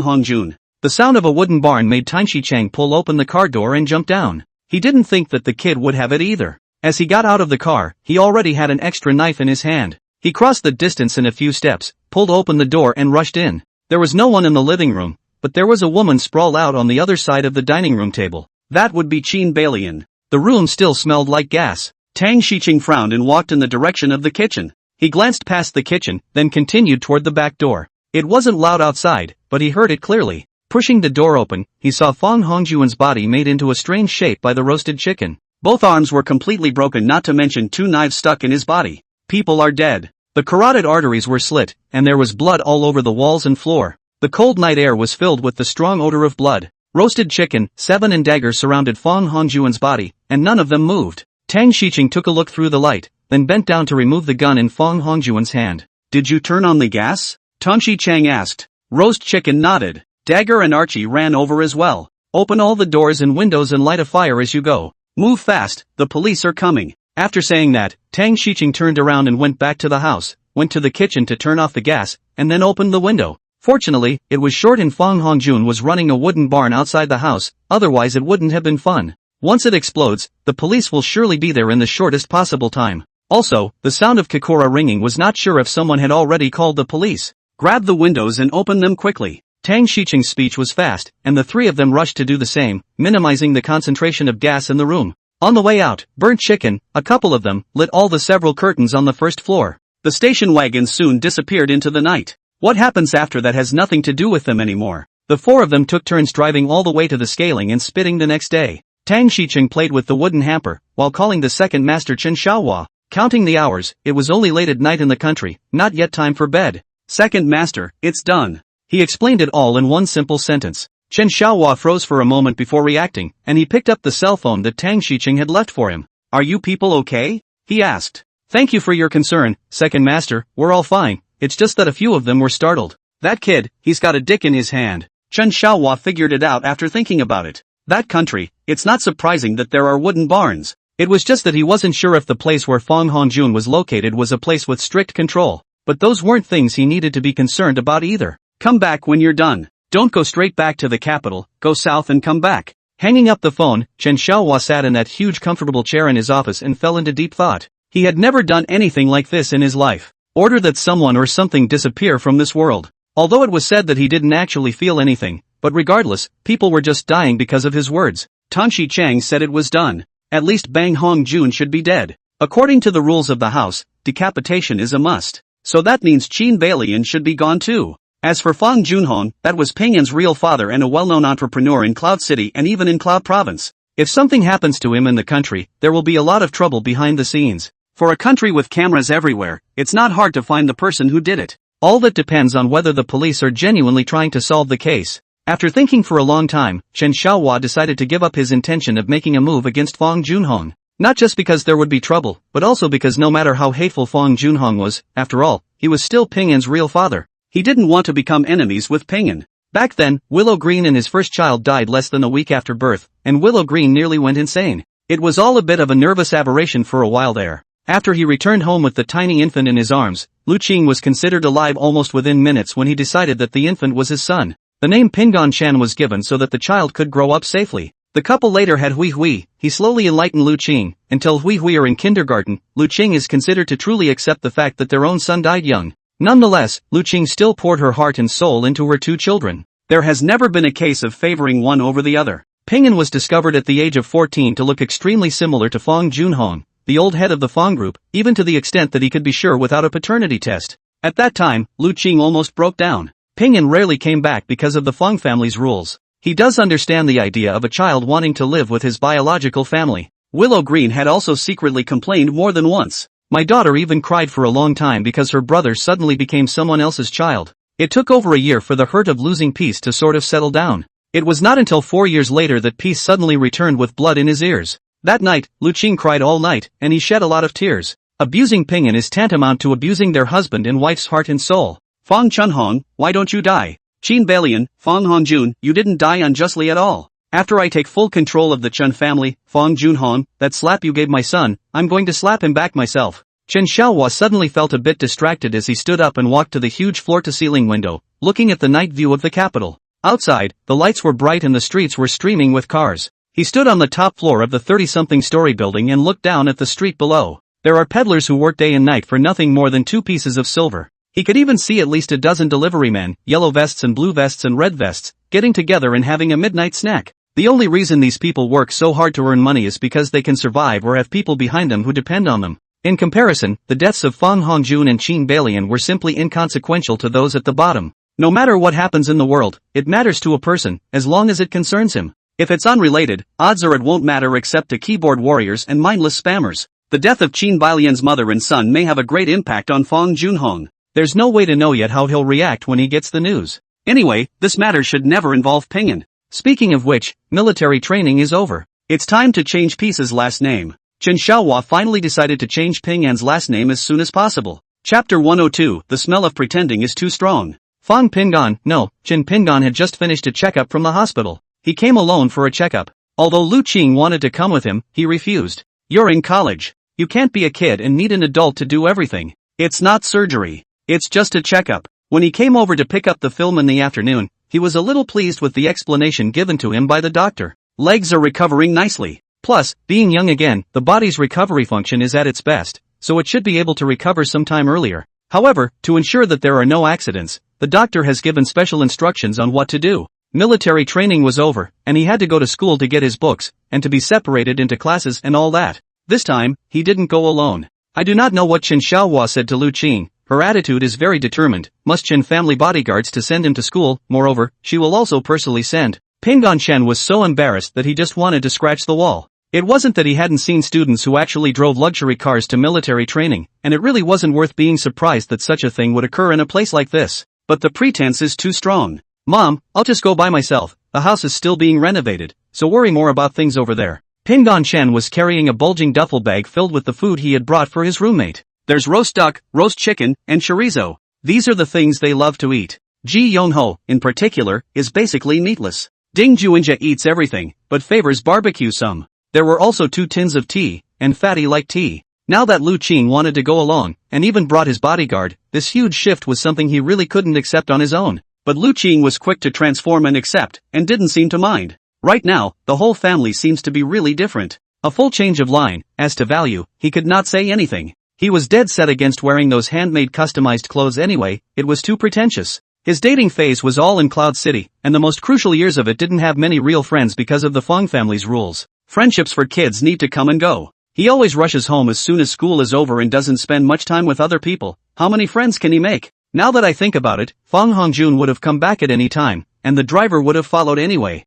Hongjun. The sound of a wooden barn made Tainshi Chang pull open the car door and jump down. He didn't think that the kid would have it either. As he got out of the car, he already had an extra knife in his hand. He crossed the distance in a few steps, pulled open the door and rushed in. There was no one in the living room, but there was a woman sprawled out on the other side of the dining room table. That would be Qin Balian. The room still smelled like gas. Tang Shiqing frowned and walked in the direction of the kitchen. He glanced past the kitchen, then continued toward the back door. It wasn't loud outside, but he heard it clearly. Pushing the door open, he saw Fang Hongjuan's body made into a strange shape by the roasted chicken. Both arms were completely broken, not to mention 2 knives stuck in his body. People are dead. The carotid arteries were slit, and there was blood all over the walls and floor. The cold night air was filled with the strong odor of blood. Roasted chicken, 7 and dagger surrounded Fang Hongjuan's body, and none of them moved. Tang Shiqing took a look through the light, then bent down to remove the gun in Fang Hongjuan's hand. Did you turn on the gas? Tang Shichang asked. Roast chicken nodded. Dagger and Archie ran over as well. Open all the doors and windows and light a fire as you go. Move fast, the police are coming. After saying that, Tang Shiqing turned around and went back to the house, went to the kitchen to turn off the gas, and then opened the window. Fortunately, it was short and Fang Hongjun was running a wooden barn outside the house, otherwise it wouldn't have been fun. Once it explodes, the police will surely be there in the shortest possible time. Also, the sound of Kokora ringing was not sure if someone had already called the police. Grab the windows and open them quickly. Tang Shiqing's speech was fast, and the 3 of them rushed to do the same, minimizing the concentration of gas in the room. On the way out, burnt chicken, a couple of them, lit all the several curtains on the first floor. The station wagons soon disappeared into the night. What happens after that has nothing to do with them anymore. The 4 of them took turns driving all the way to the scaling and spitting the next day. Tang Shiqing played with the wooden hamper, while calling the second master Chen Xiaohua. Counting the hours, it was only late at night in the country, not yet time for bed. Second master, it's done. He explained it all in one simple sentence. Chen Xiaohua froze for a moment before reacting, and he picked up the cell phone that Tang Shiqing had left for him. Are you people okay? He asked. Thank you for your concern, second master, we're all fine, it's just that a few of them were startled. That kid, he's got a dick in his hand. Chen Xiaohua figured it out after thinking about it. That country, it's not surprising that there are wooden barns. It was just that he wasn't sure if the place where Fang Hongjun was located was a place with strict control. But those weren't things he needed to be concerned about either. Come back when you're done. Don't go straight back to the capital, go south and come back. Hanging up the phone, Chen Xiaohua sat in that huge comfortable chair in his office and fell into deep thought. He had never done anything like this in his life. Order that someone or something disappear from this world. Although it was said that he didn't actually feel anything, but regardless, people were just dying because of his words. Tang Shichang said it was done. At least Bang Hongjun should be dead. According to the rules of the house, decapitation is a must. So that means Qin Balian should be gone too. As for Fang Junhong, that was Pingyan's real father and a well-known entrepreneur in Cloud City and even in Cloud Province. If something happens to him in the country, there will be a lot of trouble behind the scenes. For a country with cameras everywhere, it's not hard to find the person who did it. All that depends on whether the police are genuinely trying to solve the case. After thinking for a long time, Chen Xiaohua decided to give up his intention of making a move against Fang Junhong. Not just because there would be trouble, but also because no matter how hateful Fang Junhong was, after all, he was still Pingyan's real father. He didn't want to become enemies with Pingyan. Back then, Willow Green and his first child died less than a week after birth, and Willow Green nearly went insane. It was all a bit of a nervous aberration for a while there. After he returned home with the tiny infant in his arms, Lu Qing was considered alive almost within minutes when he decided that the infant was his son. The name Pingon Chan was given so that the child could grow up safely. The couple later had Hui Hui. He slowly enlightened Lu Qing. Until Hui Hui are in kindergarten, Lu Qing is considered to truly accept the fact that their own son died young. Nonetheless, Lu Qing still poured her heart and soul into her 2 children. There has never been a case of favoring one over the other. Pingyan was discovered at the age of 14 to look extremely similar to Fang Junhong, the old head of the Fang group, even to the extent that he could be sure without a paternity test. At that time, Lu Qing almost broke down. Pingyan rarely came back because of the Fang family's rules. He does understand the idea of a child wanting to live with his biological family. Willow Green had also secretly complained more than once. My daughter even cried for a long time because her brother suddenly became someone else's child. It took over a year for the hurt of losing peace to sort of settle down. It was not until 4 years later that peace suddenly returned with blood in his ears. That night, Lu Qing cried all night, and he shed a lot of tears. Abusing Pingyan is tantamount to abusing their husband and wife's heart and soul. Fang Chunhong, why don't you die? Qin Balian, Fang Hongjun, you didn't die unjustly at all. After I take full control of the Chun family, Fang Junhong, that slap you gave my son, I'm going to slap him back myself. Chen Xiaohua suddenly felt a bit distracted as he stood up and walked to the huge floor-to-ceiling window, looking at the night view of the capital. Outside, the lights were bright and the streets were streaming with cars. He stood on the top floor of the 30-something story building and looked down at the street below. There are peddlers who work day and night for nothing more than 2 pieces of silver. He could even see at least a dozen deliverymen, yellow vests and blue vests and red vests, getting together and having a midnight snack. The only reason these people work so hard to earn money is because they can survive or have people behind them who depend on them. In comparison, the deaths of Fong Hongjun and Qin Balian were simply inconsequential to those at the bottom. No matter what happens in the world, it matters to a person, as long as it concerns him. If it's unrelated, odds are it won't matter except to keyboard warriors and mindless spammers. The death of Qin Balian's mother and son may have a great impact on Fong Junhong. There's no way to know yet how he'll react when he gets the news. Anyway, this matter should never involve Pinyin. Speaking of which, military training is over. It's time to change Piece's last name. Chen Xiaohua finally decided to change Ping An's last name as soon as possible. Chapter 102, The Smell of Pretending is Too Strong. Fong Pingan, no, Chen Pingan had just finished a checkup from the hospital. He came alone for a checkup. Although Lu Qing wanted to come with him, he refused. You're in college. You can't be a kid and need an adult to do everything. It's not surgery. It's just a checkup. When he came over to pick up the film in the afternoon, he was a little pleased with the explanation given to him by the doctor. Legs are recovering nicely. Plus, being young again, the body's recovery function is at its best, so it should be able to recover some time earlier. However, to ensure that there are no accidents, the doctor has given special instructions on what to do. Military training was over, and he had to go to school to get his books, and to be separated into classes and all that. This time, he didn't go alone. I do not know what Chen Xiaohua said to Lu Qing. Her attitude is very determined, must Chen family bodyguards to send him to school, moreover, she will also personally send. Pingan Chen was so embarrassed that he just wanted to scratch the wall. It wasn't that he hadn't seen students who actually drove luxury cars to military training, and it really wasn't worth being surprised that such a thing would occur in a place like this. But the pretense is too strong. Mom, I'll just go by myself, the house is still being renovated, so worry more about things over there. Pingan Chen was carrying a bulging duffel bag filled with the food he had brought for his roommate. There's roast duck, roast chicken, and chorizo. These are the things they love to eat. Ji Yonho, in particular, is basically meatless. Ding Juinja eats everything, but favors barbecue some. There were also 2 tins of tea, and Fatty liked tea. Now that Lu Qing wanted to go along, and even brought his bodyguard, this huge shift was something he really couldn't accept on his own. But Lu Qing was quick to transform and accept, and didn't seem to mind. Right now, the whole family seems to be really different. A full change of line. As to value, he could not say anything. He was dead set against wearing those handmade customized clothes anyway, it was too pretentious. His dating phase was all in Cloud City, and the most crucial years of it didn't have many real friends because of the Fong family's rules. Friendships for kids need to come and go. He always rushes home as soon as school is over and doesn't spend much time with other people. How many friends can he make? Now that I think about it, Fong Hongjun would have come back at any time, and the driver would have followed anyway.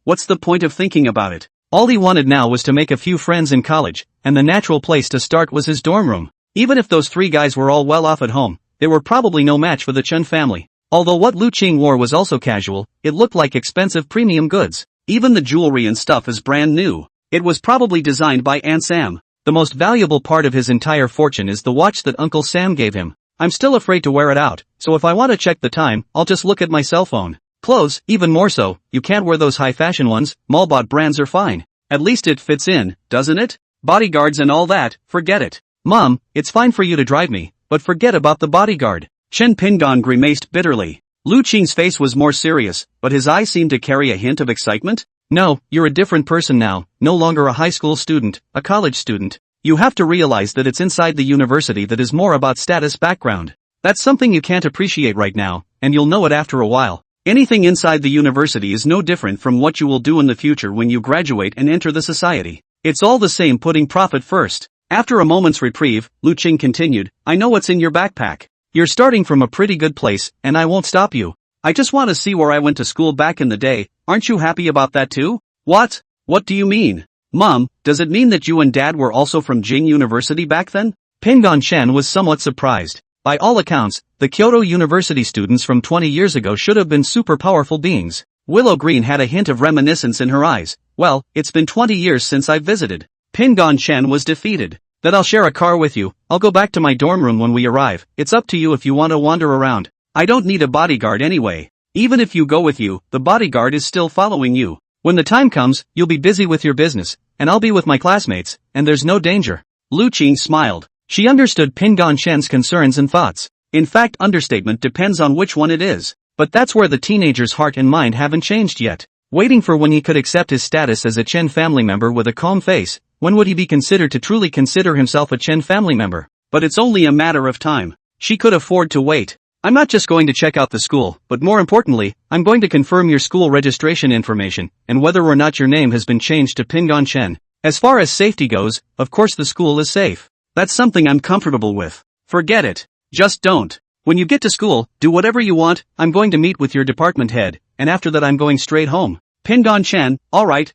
What's the point of thinking about it? All he wanted now was to make a few friends in college, and the natural place to start was his dorm room. Even if those 3 guys were all well off at home, they were probably no match for the Chen family. Although what Lu Qing wore was also casual, it looked like expensive premium goods. Even the jewelry and stuff is brand new. It was probably designed by Aunt Sam. The most valuable part of his entire fortune is the watch that Uncle Sam gave him. I'm still afraid to wear it out, so if I want to check the time, I'll just look at my cell phone. Clothes, even more so, you can't wear those high fashion ones, mall-bought brands are fine. At least it fits in, doesn't it? Bodyguards and all that, forget it. Mom, it's fine for you to drive me, but forget about the bodyguard. Chen Pingan grimaced bitterly. Lu Qing's face was more serious, but his eyes seemed to carry a hint of excitement. No, you're a different person now, no longer a high school student, a college student. You have to realize that it's inside the university that is more about status background. That's something you can't appreciate right now, and you'll know it after a while. Anything inside the university is no different from what you will do in the future when you graduate and enter the society. It's all the same, putting profit first. After a moment's reprieve, Lu Qing continued, I know what's in your backpack. You're starting from a pretty good place, and I won't stop you. I just want to see where I went to school back in the day. Aren't you happy about that too? What? What do you mean? Mom, does it mean that you and Dad were also from Jing University back then? Pingan Chen was somewhat surprised. By all accounts, the Kyoto University students from 20 years ago should have been super powerful beings. Willow Green had a hint of reminiscence in her eyes. Well, it's been 20 years since I visited. Pingan Chen was defeated. That I'll share a car with you. I'll go back to my dorm room when we arrive. It's up to you if you want to wander around. I don't need a bodyguard anyway. Even if you go with you, the bodyguard is still following you. When the time comes, you'll be busy with your business, and I'll be with my classmates, and there's no danger. Lu Qing smiled. She understood Pingan Chen's concerns and thoughts. In fact, understatement depends on which one it is. But that's where the teenager's heart and mind haven't changed yet. Waiting for when he could accept his status as a Chen family member with a calm face. When would he be considered to truly consider himself a Chen family member? But it's only a matter of time. She could afford to wait. I'm not just going to check out the school, but more importantly, I'm going to confirm your school registration information, and whether or not your name has been changed to Pingon Chen. As far as safety goes, of course the school is safe. That's something I'm comfortable with. Forget it. Just don't. When you get to school, do whatever you want. I'm going to meet with your department head, and after that I'm going straight home. Pingon Chen, alright.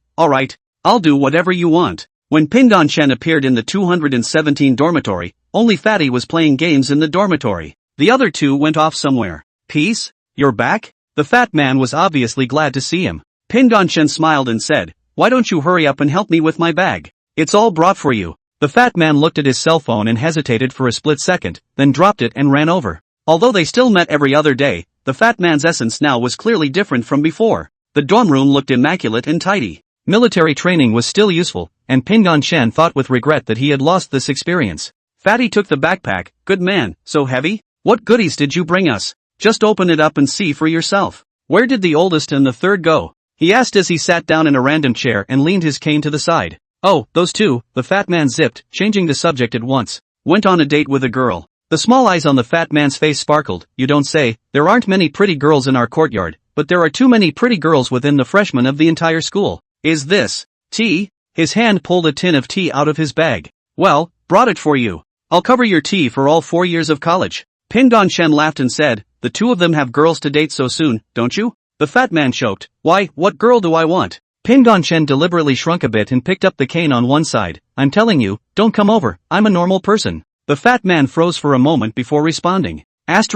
I'll do whatever you want. When Pingon Chen appeared in the 217 dormitory, only Fatty was playing games in the dormitory. The other two went off somewhere. Peace? You're back? The fat man was obviously glad to see him. Pingon Chen smiled and said, why don't you hurry up and help me with my bag? It's all brought for you. The fat man looked at his cell phone and hesitated for a split second, then dropped it and ran over. Although they still met every other day, the fat man's essence now was clearly different from before. The dorm room looked immaculate and tidy. Military training was still useful, and Pingon Chen thought with regret that he had lost this experience. Fatty took the backpack. Good man, so heavy? What goodies did you bring us? Just open it up and see for yourself. Where did the oldest and the third go? He asked as he sat down in a random chair and leaned his cane to the side. Oh, those two, the fat man zipped, changing the subject at once. Went on a date with a girl. The small eyes on the fat man's face sparkled. You don't say. There aren't many pretty girls in our courtyard, but there are too many pretty girls within the freshmen of the entire school. Is this tea? His hand pulled a tin of tea out of his bag. Well, brought it for you. I'll cover your tea for all 4 years of college. Pingon Chen laughed and said, the two of them have girls to date so soon, don't you? The fat man choked. Why, what girl do I want? Pingon Chen deliberately shrunk a bit and picked up the cane on one side. I'm telling you, don't come over, I'm a normal person. The fat man froze for a moment before responding. What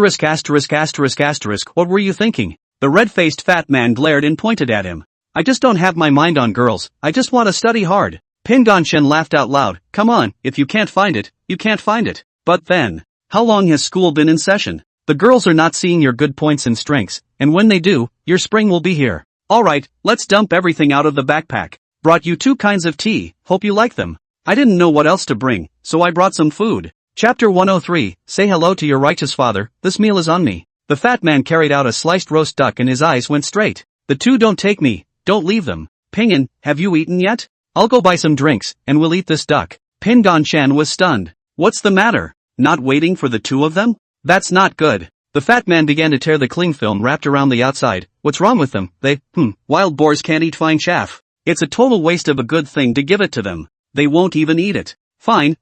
were you thinking? The red-faced fat man glared and pointed at him. I just don't have my mind on girls, I just want to study hard. Pingon Chen laughed out loud. Come on, if you can't find it, you can't find it. But then, how long has school been in session? The girls are not seeing your good points and strengths, and when they do, your spring will be here. Alright, let's dump everything out of the backpack. Brought you 2 kinds of tea, hope you like them. I didn't know what else to bring, so I brought some food. Chapter 103, Say hello to your righteous father, this meal is on me. The fat man carried out a sliced roast duck and his eyes went straight. The two don't take me, don't leave them. Pingon, have you eaten yet? I'll go buy some drinks, and we'll eat this duck. Pingon Chen was stunned. What's the matter? Not waiting for the two of them? That's not good. The fat man began to tear the cling film wrapped around the outside. What's wrong with them? Wild boars can't eat fine chaff. It's a total waste of a good thing to give it to them. They won't even eat it. Fine,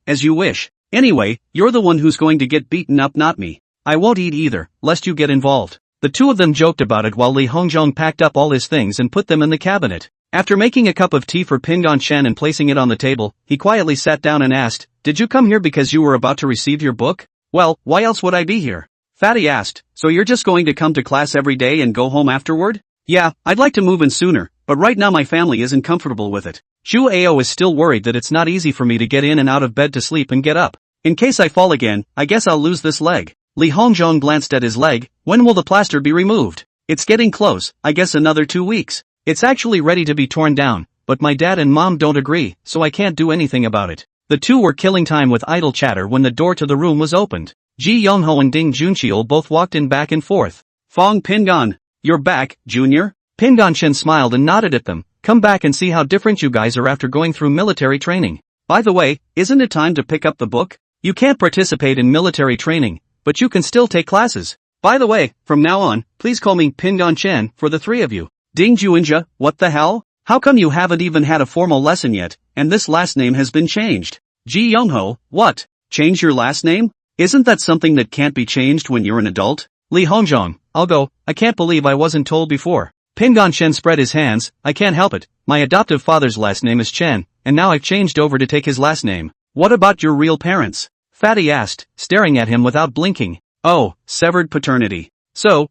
as you wish. Anyway, you're the one who's going to get beaten up, not me. I won't eat either, lest you get involved. The two of them joked about it while Li Hongzhong packed up all his things and put them in the cabinet. After making a cup of tea for Pingon Chen and placing it on the table, he quietly sat down and asked, Did you come here because you were about to receive your book? Well, why else would I be here? Fatty asked, So you're just going to come to class every day and go home afterward? Yeah, I'd like to move in sooner, but right now my family isn't comfortable with it. Zhu Ao is still worried that it's not easy for me to get in and out of bed to sleep and get up. In case I fall again, I guess I'll lose this leg. Li Hongzhong glanced at his leg. When will the plaster be removed? It's getting close, I guess another 2 weeks. It's actually ready to be torn down, but my dad and mom don't agree, so I can't do anything about it. The two were killing time with idle chatter when the door to the room was opened. Ji Youngho and Ding Junqiu both walked in back and forth. Fong Pingon, you're back, Junior? Pingon Chen smiled and nodded at them. Come back and see how different you guys are after going through military training. By the way, isn't it time to pick up the book? You can't participate in military training, but you can still take classes. By the way, from now on, please call me Pingon Chen for the three of you. Ding Juinja, what the hell? How come you haven't even had a formal lesson yet, and this last name has been changed? Ji Youngho, what? Change your last name? Isn't that something that can't be changed when you're an adult? Li Hongzhong, I'll go, I can't believe I wasn't told before. Pingon Chen spread his hands, I can't help it, my adoptive father's last name is Chen, and now I've changed over to take his last name. What about your real parents? Fatty asked, staring at him without blinking. Oh, severed paternity. So,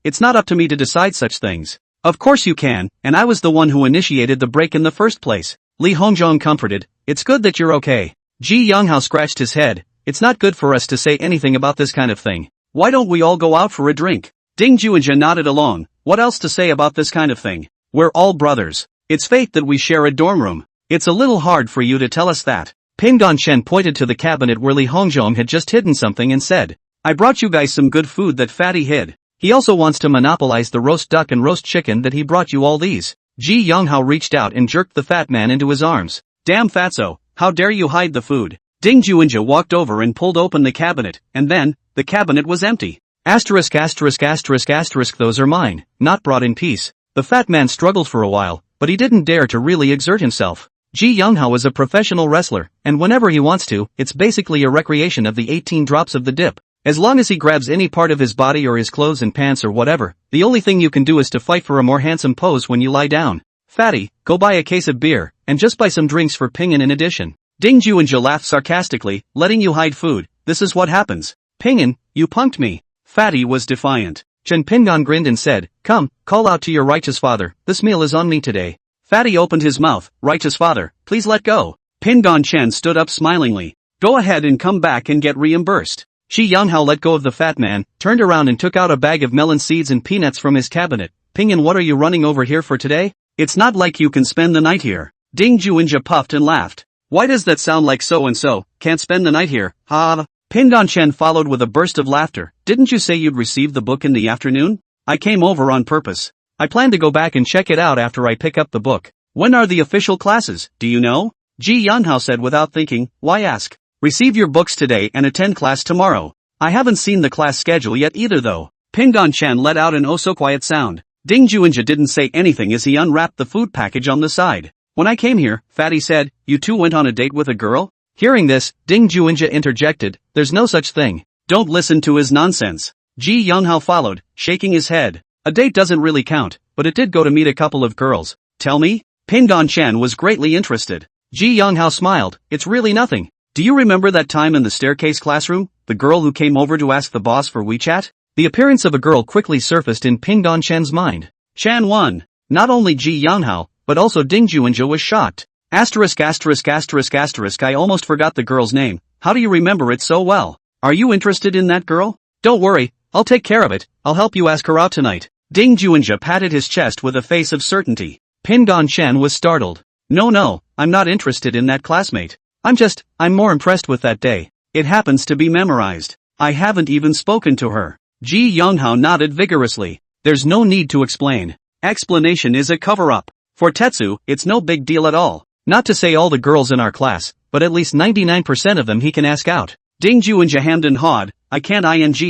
it's not up to me to decide such things. Of course you can, and I was the one who initiated the break in the first place. Li Hongzhong comforted, it's good that you're okay. Ji Younghao scratched his head, it's not good for us to say anything about this kind of thing. Why don't we all go out for a drink? Ding Juinja nodded along, what else to say about this kind of thing? We're all brothers. It's fate that we share a dorm room. It's a little hard for you to tell us that. Pingon Chen pointed to the cabinet where Li Hongzhong had just hidden something and said, I brought you guys some good food that Fatty hid. He also wants to monopolize the roast duck and roast chicken that he brought you all these. Ji Younghao reached out and jerked the fat man into his arms. Damn fatso, how dare you hide the food? Ding Juinja walked over and pulled open the cabinet, and then, the cabinet was empty. Asterisk asterisk asterisk asterisk those are mine, not brought in peace. The fat man struggled for a while, but he didn't dare to really exert himself. Ji Younghao is a professional wrestler, and whenever he wants to, it's basically a recreation of the 18 drops of the dip. As long as he grabs any part of his body or his clothes and pants or whatever, the only thing you can do is to fight for a more handsome pose when you lie down. Fatty, go buy a case of beer, and just buy some drinks for Ping'an in addition. Ding Juinja laughed sarcastically, letting you hide food, this is what happens. Ping'an, you punked me. Fatty was defiant. Chen Ping'an grinned and said, come, call out to your righteous father, this meal is on me today. Fatty opened his mouth, righteous father, please let go. Ping'an Chen stood up smilingly. Go ahead and come back and get reimbursed. Ji Younghao let go of the fat man, turned around and took out a bag of melon seeds and peanuts from his cabinet. Ping'an, what are you running over here for today? It's not like you can spend the night here. Ding Juinja puffed and laughed. Why does that sound like so-and-so, can't spend the night here, ha? Ping'an Chen followed with a burst of laughter. Didn't you say you'd receive the book in the afternoon? I came over on purpose. I plan to go back and check it out after I pick up the book. When are the official classes, do you know? Ji Younghao said without thinking, why ask? Receive your books today and attend class tomorrow. I haven't seen the class schedule yet either though. Ping'an Chen let out an oh-so-quiet sound. Ding Juinja didn't say anything as he unwrapped the food package on the side. When I came here, Fatty said, you two went on a date with a girl? Hearing this, Ding Juinja interjected, there's no such thing. Don't listen to his nonsense. Ji Younghao followed, shaking his head. A date doesn't really count, but it did go to meet a couple of girls. Tell me? Ping'an Chen was greatly interested. Ji Younghao smiled, it's really nothing. Do you remember that time in the staircase classroom, the girl who came over to ask the boss for WeChat? The appearance of a girl quickly surfaced in Ping'an Chen's mind. Chan won. Not only Ji Younghao, but also Ding Juinja was shocked. Asterisk asterisk asterisk asterisk I almost forgot the girl's name, how do you remember it so well? Are you interested in that girl? Don't worry, I'll take care of it, I'll help you ask her out tonight. Ding Juinja patted his chest with a face of certainty. Ping'an Chen was startled. No, I'm not interested in that classmate. I'm more impressed with that day. It happens to be memorized. I haven't even spoken to her. Ji Younghao nodded vigorously. There's no need to explain. Explanation is a cover-up. For Tetsu, it's no big deal at all. Not to say all the girls in our class, but at least 99% of them he can ask out. Ding Juinja hemmed and hawed, I can't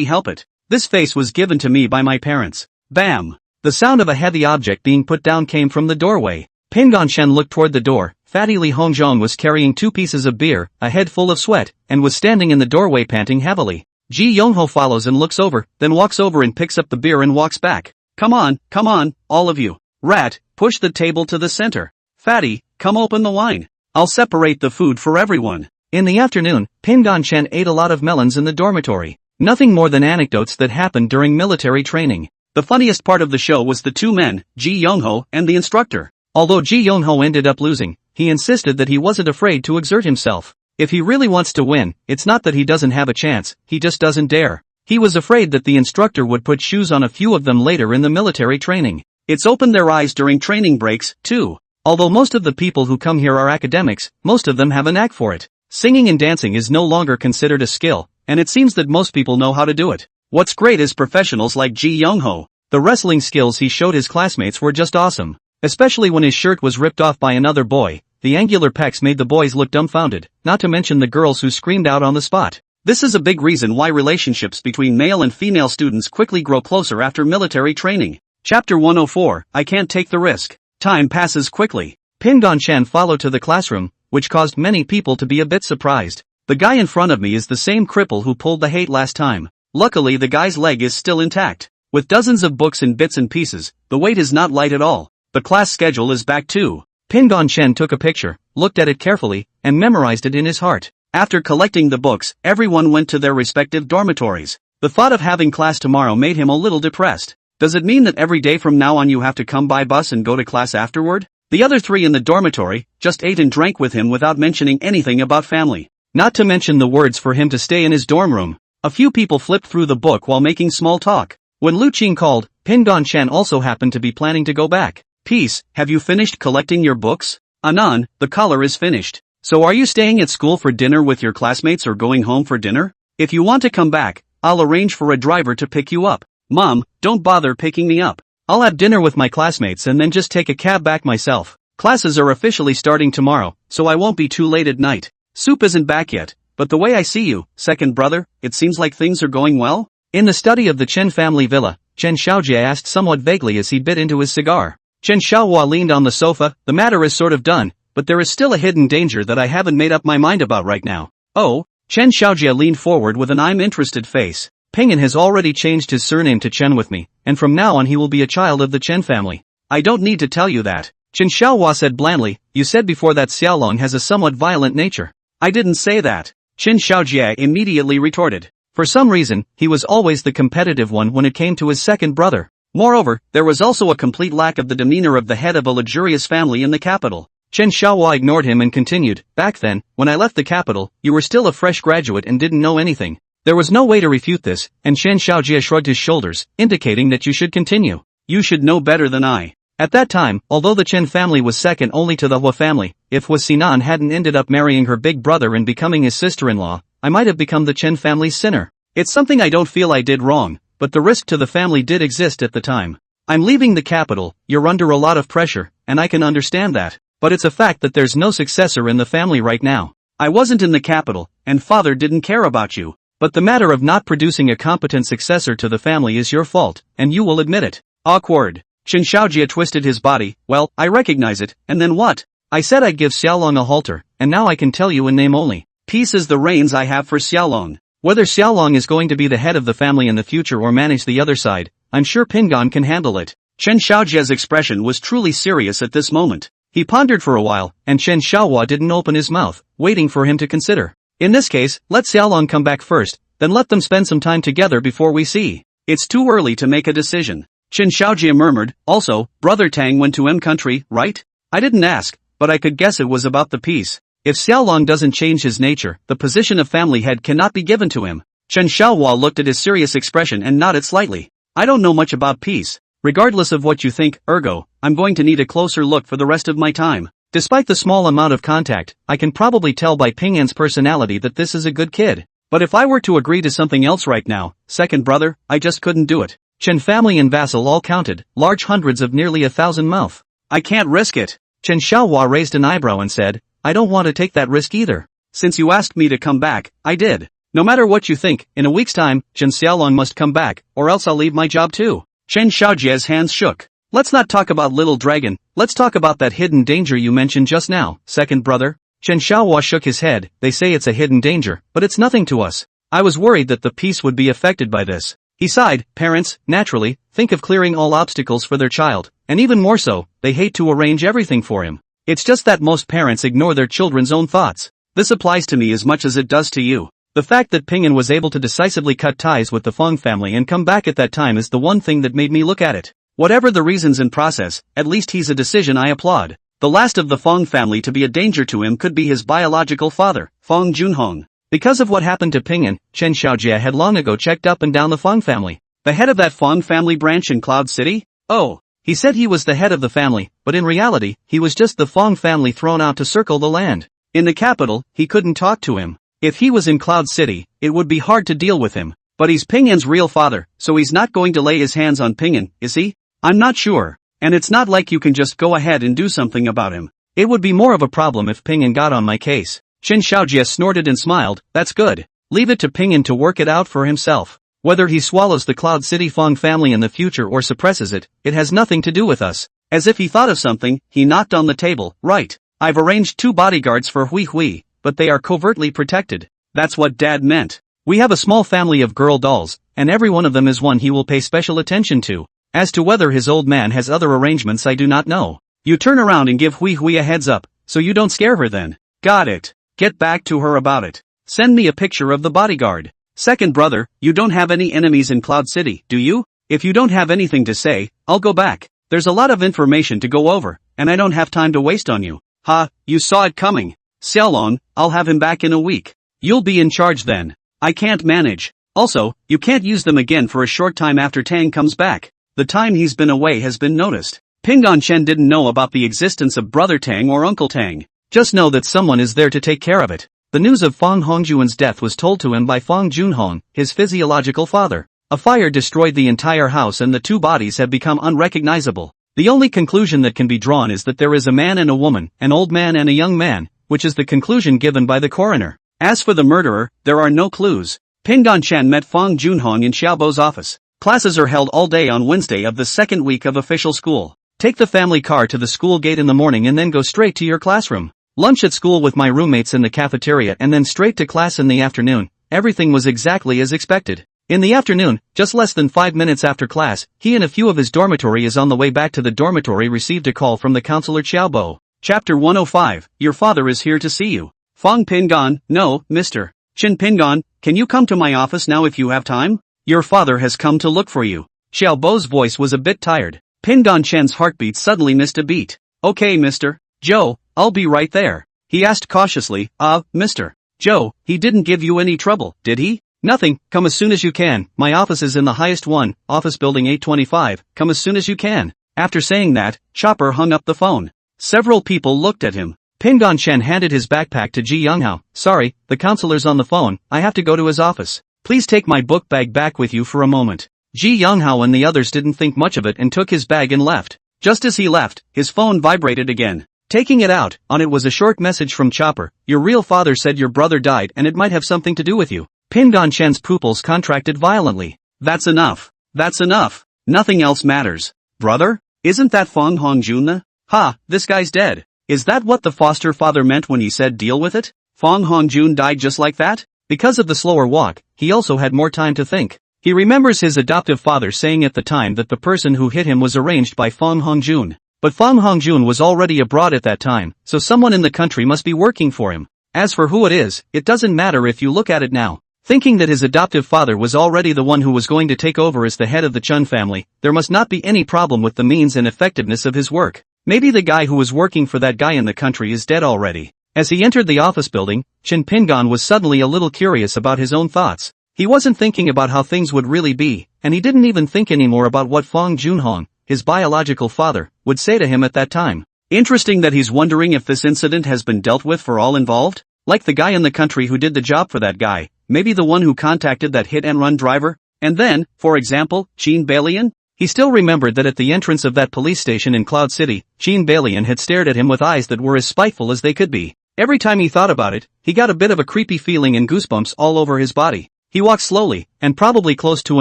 help it. This face was given to me by my parents. Bam! The sound of a heavy object being put down came from the doorway. Ping'an Chen looked toward the door. Fatty Li Hongzhong was carrying 2 pieces of beer, a head full of sweat, and was standing in the doorway panting heavily. Ji Younghao follows and looks over, then walks over and picks up the beer and walks back. Come on, all of you. Rat, push the table to the center. Fatty, come open the wine. I'll separate the food for everyone. In the afternoon, Ping'an Chen ate a lot of melons in the dormitory. Nothing more than anecdotes that happened during military training. The funniest part of the show was the 2 men, Ji Younghao and the instructor. Although Ji Younghao ended up losing, he insisted that he wasn't afraid to exert himself. If he really wants to win, it's not that he doesn't have a chance, he just doesn't dare. He was afraid that the instructor would put shoes on a few of them later in the military training. It's opened their eyes during training breaks, too. Although most of the people who come here are academics, most of them have a knack for it. Singing and dancing is no longer considered a skill, and it seems that most people know how to do it. What's great is professionals like Ji Younghao. The wrestling skills he showed his classmates were just awesome. Especially when his shirt was ripped off by another boy, the angular pecs made the boys look dumbfounded, not to mention the girls who screamed out on the spot. This is a big reason why relationships between male and female students quickly grow closer after military training. Chapter 104, I can't take the risk. Time passes quickly. Ping'an Chen followed to the classroom, which caused many people to be a bit surprised. The guy in front of me is the same cripple who pulled the hate last time. Luckily the guy's leg is still intact. With dozens of books in bits and pieces, the weight is not light at all. The class schedule is back too. Ping'an Chen took a picture, looked at it carefully, and memorized it in his heart. After collecting the books, everyone went to their respective dormitories. The thought of having class tomorrow made him a little depressed. Does it mean that every day from now on you have to come by bus and go to class afterward? The other 3 in the dormitory just ate and drank with him without mentioning anything about family. Not to mention the words for him to stay in his dorm room. A few people flipped through the book while making small talk. When Lu Qing called, Ping'an Chen also happened to be planning to go back. Peace, have you finished collecting your books? Anan, the collar is finished. So are you staying at school for dinner with your classmates or going home for dinner? If you want to come back, I'll arrange for a driver to pick you up. Mom, don't bother picking me up. I'll have dinner with my classmates and then just take a cab back myself. Classes are officially starting tomorrow, so I won't be too late at night. Soup isn't back yet, but the way I see you, second brother, it seems like things are going well? In the study of the Chen family villa, Chen Xiaojie asked somewhat vaguely as he bit into his cigar. Chen Xiaohua leaned on the sofa. The matter is sort of done, but there is still a hidden danger that I haven't made up my mind about right now. Oh? Chen Xiaojie leaned forward with an I'm interested face. Pingyan has already changed his surname to Chen with me, and from now on he will be a child of the Chen family. I don't need to tell you that. Chen Xiaohua said blandly. You said before that Xiaolong has a somewhat violent nature. I didn't say that. Chen Xiaojie immediately retorted. For some reason, he was always the competitive one when it came to his second brother. Moreover, there was also a complete lack of the demeanor of the head of a luxurious family in the capital. Chen Xiaohua ignored him and continued, back then, when I left the capital, you were still a fresh graduate and didn't know anything. There was no way to refute this, and Chen Xiaojie shrugged his shoulders, indicating that you should continue. You should know better than I. At that time, although the Chen family was second only to the Hua family, if Hua Xinan hadn't ended up marrying her big brother and becoming his sister-in-law, I might have become the Chen family's sinner. It's something I don't feel I did wrong, but the risk to the family did exist at the time. I'm leaving the capital, you're under a lot of pressure, and I can understand that, but it's a fact that there's no successor in the family right now. I wasn't in the capital, and father didn't care about you. But the matter of not producing a competent successor to the family is your fault, and you will admit it. Awkward. Chen Xiaojie twisted his body. Well, I recognize it, and then what? I said I'd give Xiaolong a halter, and now I can tell you in name only. Peace is the reins I have for Xiaolong. Whether Xiaolong is going to be the head of the family in the future or manage the other side, I'm sure Pingan can handle it. Chen Xiaojie's expression was truly serious at this moment. He pondered for a while, and Chen Xiaohua didn't open his mouth, waiting for him to consider. In this case, let Xiaolong come back first, then let them spend some time together before we see. It's too early to make a decision. Chen Xiaojie murmured. Also, Brother Tang went to M country, right? I didn't ask, but I could guess it was about the peace. If Xiaolong doesn't change his nature, the position of family head cannot be given to him. Chen Xiaohua looked at his serious expression and nodded slightly. I don't know much about peace. Regardless of what you think, ergo, I'm going to need a closer look for the rest of my time. Despite the small amount of contact, I can probably tell by Pingyan's personality that this is a good kid. But if I were to agree to something else right now, second brother, I just couldn't do it. Chen family and vassal all counted, large hundreds of nearly 1,000 mouth. I can't risk it. Chen Xiaohua raised an eyebrow and said, I don't want to take that risk either. Since you asked me to come back, I did. No matter what you think, in a week's time, Chen Xiaolong must come back, or else I'll leave my job too. Chen Xiaojie's hands shook. Let's not talk about little dragon, let's talk about that hidden danger you mentioned just now, second brother. Chen Xiaohua shook his head. They say it's a hidden danger, but it's nothing to us. I was worried that the peace would be affected by this. He sighed. Parents, naturally, think of clearing all obstacles for their child, and even more so, they hate to arrange everything for him. It's just that most parents ignore their children's own thoughts. This applies to me as much as it does to you. The fact that Pingyan was able to decisively cut ties with the Fong family and come back at that time is the one thing that made me look at it. Whatever the reasons and process, at least he's a decision I applaud. The last of the Fong family to be a danger to him could be his biological father, Fong Junhong. Because of what happened to Pingyan, Chen Xiaojie had long ago checked up and down the Fong family. The head of that Fong family branch in Cloud City? Oh, he said he was the head of the family, but in reality, he was just the Fong family thrown out to circle the land. In the capital, he couldn't talk to him. If he was in Cloud City, it would be hard to deal with him. But he's Pingyan's real father, so he's not going to lay his hands on Pingyan, is he? I'm not sure. And it's not like you can just go ahead and do something about him. It would be more of a problem if Pingyan got on my case. Chen Xiaojie snorted and smiled. That's good. Leave it to Pingyan to work it out for himself. Whether he swallows the Cloud City Fong family in the future or suppresses it, it has nothing to do with us. As if he thought of something, he knocked on the table. Right. I've arranged 2 bodyguards for Hui Hui, but they are covertly protected. That's what Dad meant. We have a small family of girl dolls, and every one of them is one he will pay special attention to. As to whether his old man has other arrangements I do not know. You turn around and give Hui Hui a heads up, so you don't scare her then. Got it. Get back to her about it. Send me a picture of the bodyguard. Second brother, you don't have any enemies in Cloud City, do you? If you don't have anything to say, I'll go back. There's a lot of information to go over, and I don't have time to waste on you. Ha, you saw it coming. Xiaolong, I'll have him back in a week. You'll be in charge then. I can't manage. Also, you can't use them again for a short time after Tang comes back. The time he's been away has been noticed. Pinggan Chen didn't know about the existence of Brother Tang or Uncle Tang. Just know that someone is there to take care of it. The news of Fong Hongjuan's death was told to him by Fong Junhong, his physiological father. A fire destroyed the entire house and the 2 bodies have become unrecognizable. The only conclusion that can be drawn is that there is a man and a woman, an old man and a young man, which is the conclusion given by the coroner. As for the murderer, there are no clues. Pingon Chen met Fong Junhong in Xiaobo's office. Classes are held all day on Wednesday of the second week of official school. Take the family car to the school gate in the morning and then go straight to your classroom. Lunch at school with my roommates in the cafeteria and then straight to class in the afternoon. Everything was exactly as expected. In the afternoon, just less than 5 minutes after class, he and a few of his dormitory is on the way back to the dormitory received a call from the counselor Xiaobo. Chapter 105, Your father is here to see you. Fong Pingon, no, Mr. Chin Pingon, can you come to my office now if you have time? Your father has come to look for you. Xiaobo's voice was a bit tired. Pingon Chen's heartbeat suddenly missed a beat. Okay, Mr. Joe, I'll be right there. He asked cautiously, Mr. Joe, he didn't give you any trouble, did he? Nothing, come as soon as you can, my office is in the highest one, office building 825, come as soon as you can. After saying that, Chopper hung up the phone. Several people looked at him. Pingon Chen handed his backpack to Ji Younghao. Sorry, the counselor's on the phone, I have to go to his office. Please take my book bag back with you for a moment. Ji Younghao and the others didn't think much of it and took his bag and left. Just as he left, his phone vibrated again. Taking it out, on it was a short message from Chopper. Your real father said your brother died and it might have something to do with you. Pingon Chen's pupils contracted violently. That's enough. That's enough. Nothing else matters. Brother? Isn't that Fong Hongjun? Ha, this guy's dead. Is that what the foster father meant when he said deal with it? Fong Hongjun died just like that? Because of the slower walk, he also had more time to think. He remembers his adoptive father saying at the time that the person who hit him was arranged by Fong Hongjun. But Fong Hongjun was already abroad at that time, so someone in the country must be working for him. As for who it is, it doesn't matter if you look at it now. Thinking that his adoptive father was already the one who was going to take over as the head of the Chun family, there must not be any problem with the means and effectiveness of his work. Maybe the guy who was working for that guy in the country is dead already. As he entered the office building, Chin Pingon was suddenly a little curious about his own thoughts. He wasn't thinking about how things would really be, and he didn't even think anymore about what Fong Junhong, his biological father, would say to him at that time. Interesting that he's wondering if this incident has been dealt with for all involved? Like the guy in the country who did the job for that guy, maybe the one who contacted that hit-and-run driver, and then, for example, Sheen Balian? He still remembered that at the entrance of that police station in Cloud City, Sheen Balian had stared at him with eyes that were as spiteful as they could be. Every time he thought about it, he got a bit of a creepy feeling and goosebumps all over his body. He walked slowly, and probably close to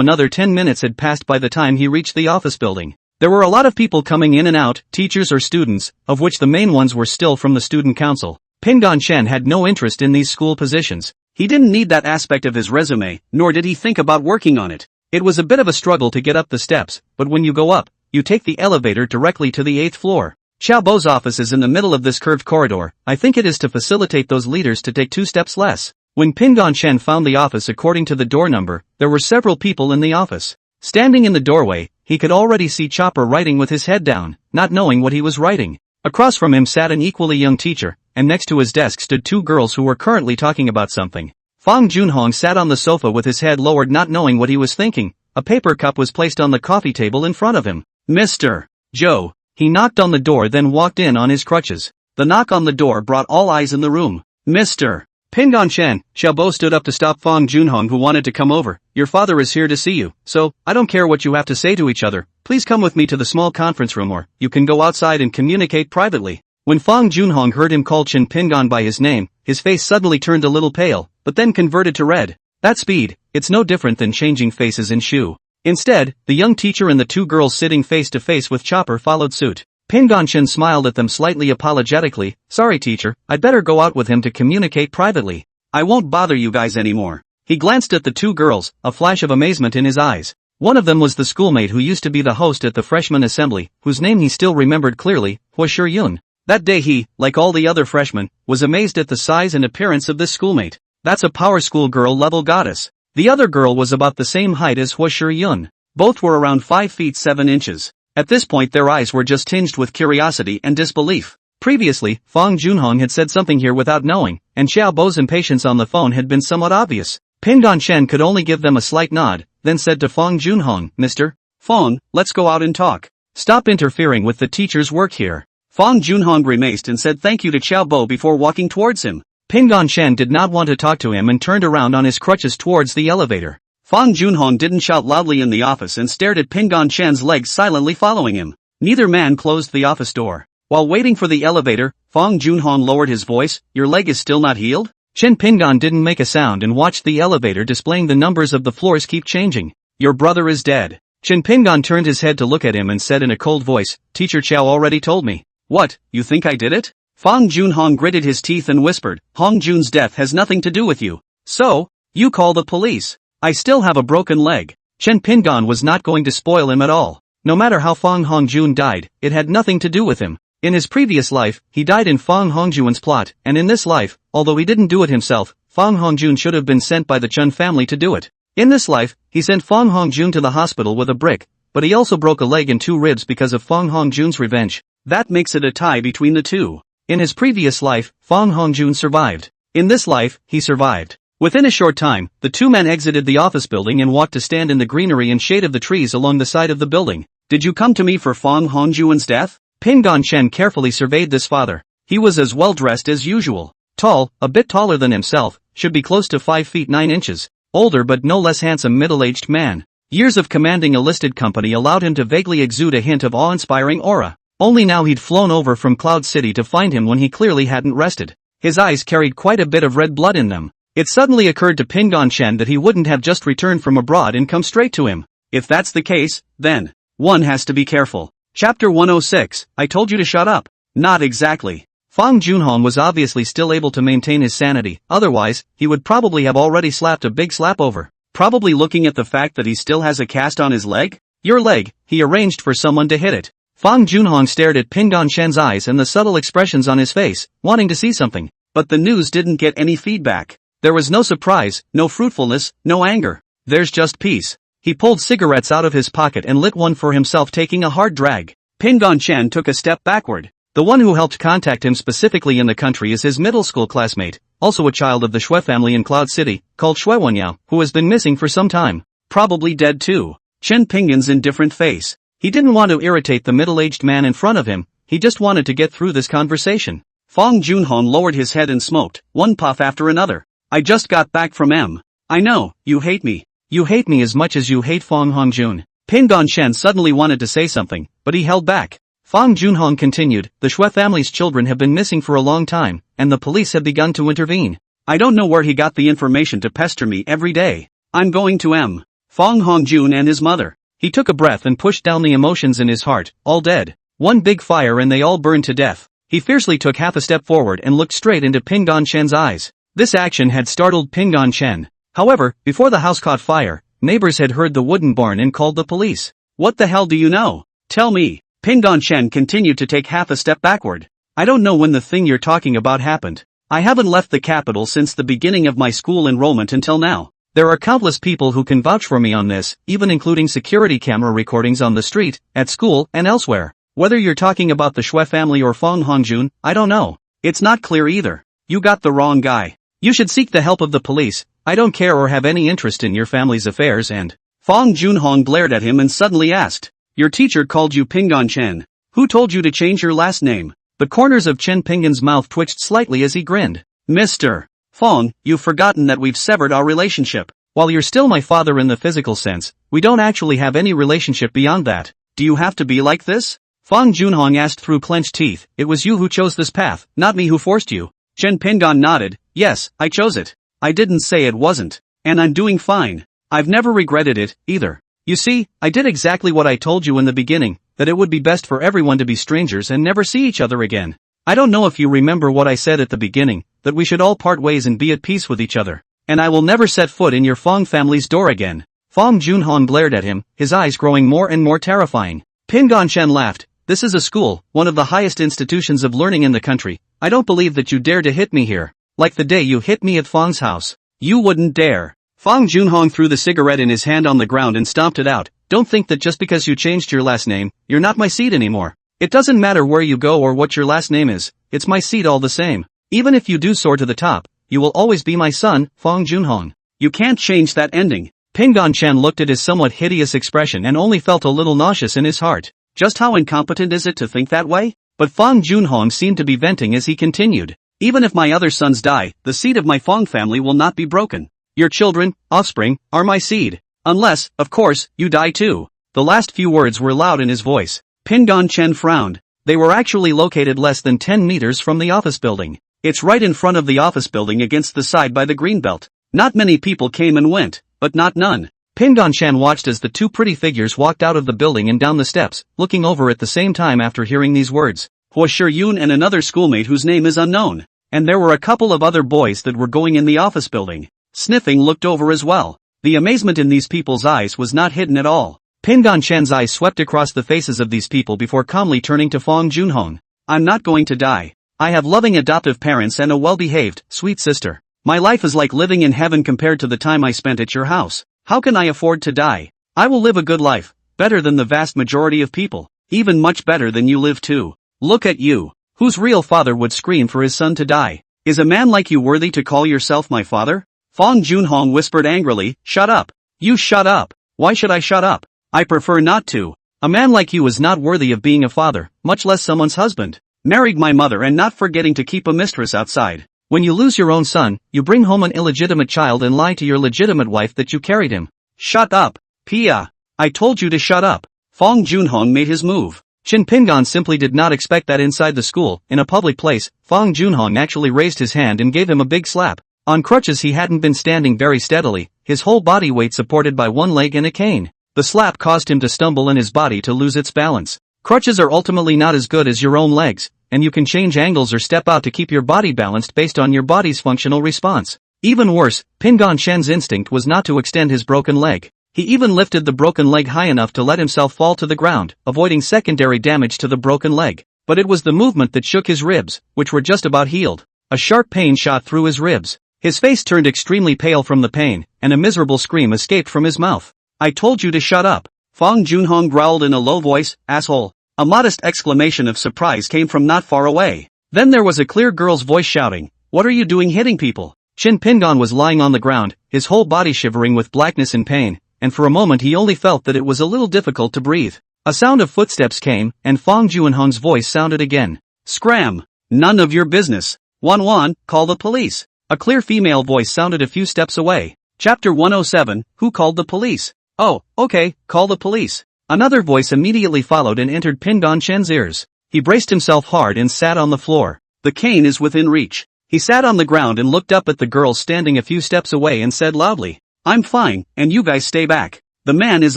another 10 minutes had passed by the time he reached the office building. There were a lot of people coming in and out, teachers or students, of which the main ones were still from the student council. Pingon Chen had no interest in these school positions. He didn't need that aspect of his resume, nor did he think about working on it. It was a bit of a struggle to get up the steps, but when you go up, you take the elevator directly to the 8th floor. Xiaobo's office is in the middle of this curved corridor. I think it is to facilitate those leaders to take 2 steps less. When Pingon Chen found the office according to the door number, there were several people in the office. Standing in the doorway, he could already see Chopper writing with his head down, not knowing what he was writing. Across from him sat an equally young teacher, and next to his desk stood 2 girls who were currently talking about something. Fong Junhong sat on the sofa with his head lowered, not knowing what he was thinking. A paper cup was placed on the coffee table in front of him. Mr. Joe. He knocked on the door, then walked in on his crutches. The knock on the door brought all eyes in the room. Mr. Pingon Chen. Xiaobo stood up to stop Fong Junhong, who wanted to come over. Your father is here to see you, so, I don't care what you have to say to each other. Please come with me to the small conference room, or you can go outside and communicate privately. When Fong Junhong heard him call Chin Pingon by his name, his face suddenly turned a little pale, but then converted to red. That speed, it's no different than changing faces in Shu. Instead, the young teacher and the 2 girls sitting face to face with Chopper followed suit. Pingon Chen smiled at them slightly apologetically. Sorry teacher, I'd better go out with him to communicate privately. I won't bother you guys anymore. He glanced at the 2 girls, a flash of amazement in his eyes. One of them was the schoolmate who used to be the host at the freshman assembly, whose name he still remembered clearly, Hua Shiyun. That day he, like all the other freshmen, was amazed at the size and appearance of this schoolmate. That's a power school girl level goddess. The other girl was about the same height as Hua Shiyun. Both were around 5 feet 7 inches. At this point their eyes were just tinged with curiosity and disbelief. Previously, Fong Junhong had said something here without knowing, and Xiaobo's impatience on the phone had been somewhat obvious. Pingon Chen could only give them a slight nod, then said to Fong Junhong, Mr. Fong, let's go out and talk. Stop interfering with the teacher's work here. Fong Junhong grimaced and said thank you to Xiaobo before walking towards him. Pingon Chen did not want to talk to him and turned around on his crutches towards the elevator. Fong Junhong didn't shout loudly in the office and stared at Pingon Chen's legs, silently following him. Neither man closed the office door. While waiting for the elevator, Fong Junhong lowered his voice. Your leg is still not healed? Chen Pingan didn't make a sound and watched the elevator displaying the numbers of the floors keep changing. Your brother is dead. Chen Pingan turned his head to look at him and said in a cold voice, Teacher Chow already told me. What, you think I did it? Fang Junhong gritted his teeth and whispered, Hong Jun's death has nothing to do with you. So, you call the police. I still have a broken leg. Chen Pingan was not going to spoil him at all. No matter how Fang Hongjun died, it had nothing to do with him. In his previous life, he died in Fang Hongjuan's plot, and in this life, although he didn't do it himself, Fang Hongjun should have been sent by the Chun family to do it. In this life, he sent Fang Hongjun to the hospital with a brick, but he also broke a leg and 2 ribs because of Fang Hongjun's revenge. That makes it a tie between the two. In his previous life, Fang Hongjun survived. In this life, he survived. Within a short time, the two men exited the office building and walked to stand in the greenery and shade of the trees along the side of the building. Did you come to me for Fang Hongjuan's death? Pingan Chen carefully surveyed this father. He was as well dressed as usual. Tall, a bit taller than himself, should be close to 5 feet 9 inches. Older but no less handsome middle-aged man. Years of commanding a listed company allowed him to vaguely exude a hint of awe-inspiring aura. Only now he'd flown over from Cloud City to find him when he clearly hadn't rested. His eyes carried quite a bit of red blood in them. It suddenly occurred to Pingan Chen that he wouldn't have just returned from abroad and come straight to him. If that's the case, then one has to be careful. Chapter 106, I told you to shut up. Not exactly. Fang Junhong was obviously still able to maintain his sanity, otherwise, he would probably have already slapped a big slap over. Probably looking at the fact that he still has a cast on his leg? Your leg, he arranged for someone to hit it. Fang Junhong stared at Pingan Chen's eyes and the subtle expressions on his face, wanting to see something. But the news didn't get any feedback. There was no surprise, no fruitfulness, no anger. There's just peace. He pulled cigarettes out of his pocket and lit one for himself, taking a hard drag. Pingan Chen took a step backward. The one who helped contact him specifically in the country is his middle school classmate, also a child of the Shui family in Cloud City, called Shui Wenyao, who has been missing for some time. Probably dead too. Chen Pingan's indifferent face. He didn't want to irritate the middle-aged man in front of him, he just wanted to get through this conversation. Fang Junhong lowered his head and smoked, one puff after another. I just got back from M. I know, you hate me. You hate me as much as you hate Fang Hongjun. Pingan Chen suddenly wanted to say something, but he held back. Fang Junhong continued, the Shui family's children have been missing for a long time, and the police have begun to intervene. I don't know where he got the information to pester me every day. I'm going to M. Fang Hongjun and his mother. He took a breath and pushed down the emotions in his heart, all dead. One big fire and they all burned to death. He fiercely took half a step forward and looked straight into Pingan Chen's eyes. This action had startled Pingan Chen. However, before the house caught fire, neighbors had heard the wooden barn and called the police. What the hell do you know? Tell me. Pingan Chen continued to take half a step backward. I don't know when the thing you're talking about happened. I haven't left the capital since the beginning of my school enrollment until now. There are countless people who can vouch for me on this, even including security camera recordings on the street, at school, and elsewhere. Whether you're talking about the Shui family or Fang Hongjun, I don't know. It's not clear either. You got the wrong guy. You should seek the help of the police. I don't care or have any interest in your family's affairs and... Fang Junhong glared at him and suddenly asked. Your teacher called you Pingan Chen. Who told you to change your last name? The corners of Chen Pingan's mouth twitched slightly as he grinned. Mr. Fang, you've forgotten that we've severed our relationship. While you're still my father in the physical sense, we don't actually have any relationship beyond that. Do you have to be like this? Fang Junhong asked through clenched teeth. It was you who chose this path, not me who forced you. Chen Pingan nodded. Yes, I chose it. I didn't say it wasn't. And I'm doing fine. I've never regretted it, either. You see, I did exactly what I told you in the beginning, that it would be best for everyone to be strangers and never see each other again. I don't know if you remember what I said at the beginning, that we should all part ways and be at peace with each other. And I will never set foot in your Fang family's door again. Fang Junhong glared at him, his eyes growing more and more terrifying. Pingan Chen laughed. This is a school, one of the highest institutions of learning in the country. I don't believe that you dare to hit me here. Like the day you hit me at Fang's house. You wouldn't dare. Fang Junhong threw the cigarette in his hand on the ground and stomped it out. Don't think that just because you changed your last name, you're not my seed anymore. It doesn't matter where you go or what your last name is, it's my seed all the same. Even if you do soar to the top, you will always be my son, Fang Junhong. You can't change that ending. Pingan Chen looked at his somewhat hideous expression and only felt a little nauseous in his heart. Just how incompetent is it to think that way? But Fang Junhong seemed to be venting as he continued. Even if my other sons die, the seed of my Fang family will not be broken. Your children, offspring, are my seed. Unless, of course, you die too. The last few words were loud in his voice. Pingan Chen frowned. They were actually located less than 10 meters from the office building. It's right in front of the office building against the side by the greenbelt. Not many people came and went, but not none. Pingon-chan watched as the two pretty figures walked out of the building and down the steps, looking over at the same time after hearing these words. Hua Shi-yun and another schoolmate whose name is unknown. And there were a couple of other boys that were going in the office building. Sniffing looked over as well. The amazement in these people's eyes was not hidden at all. Pingon-chan's eyes swept across the faces of these people before calmly turning to Fong Junhong. I'm not going to die. I have loving adoptive parents and a well-behaved, sweet sister. My life is like living in heaven compared to the time I spent at your house. How can I afford to die? I will live a good life, better than the vast majority of people, even much better than you live too. Look at you. Whose real father would scream for his son to die? Is a man like you worthy to call yourself my father? Fong Junhong whispered angrily, shut up. You shut up. Why should I shut up? I prefer not to. A man like you is not worthy of being a father, much less someone's husband. Married my mother and not forgetting to keep a mistress outside. When you lose your own son, you bring home an illegitimate child and lie to your legitimate wife that you carried him. Shut up, Pia. I told you to shut up. Fong Junhong made his move. Chin Pingon simply did not expect that inside the school, in a public place, Fong Junhong actually raised his hand and gave him a big slap. On crutches he hadn't been standing very steadily, his whole body weight supported by one leg and a cane. The slap caused him to stumble and his body to lose its balance. Crutches are ultimately not as good as your own legs, and you can change angles or step out to keep your body balanced based on your body's functional response. Even worse, Pingon Shen's instinct was not to extend his broken leg. He even lifted the broken leg high enough to let himself fall to the ground, avoiding secondary damage to the broken leg. But it was the movement that shook his ribs, which were just about healed. A sharp pain shot through his ribs. His face turned extremely pale from the pain, and a miserable scream escaped from his mouth. I told you to shut up. Fong Junhong growled in a low voice, asshole. A modest exclamation of surprise came from not far away. Then there was a clear girl's voice shouting, what are you doing hitting people? Chin Pingon was lying on the ground, his whole body shivering with blackness and pain, and for a moment he only felt that it was a little difficult to breathe. A sound of footsteps came, and Fong Junhong's voice sounded again. Scram! None of your business. Wan, call the police. A clear female voice sounded a few steps away. Chapter 107, Who called the police? Oh, okay, call the police. Another voice immediately followed and entered Pingon Shen's ears. He braced himself hard and sat on the floor. The cane is within reach. He sat on the ground and looked up at the girl standing a few steps away and said loudly, I'm fine, and you guys stay back. The man is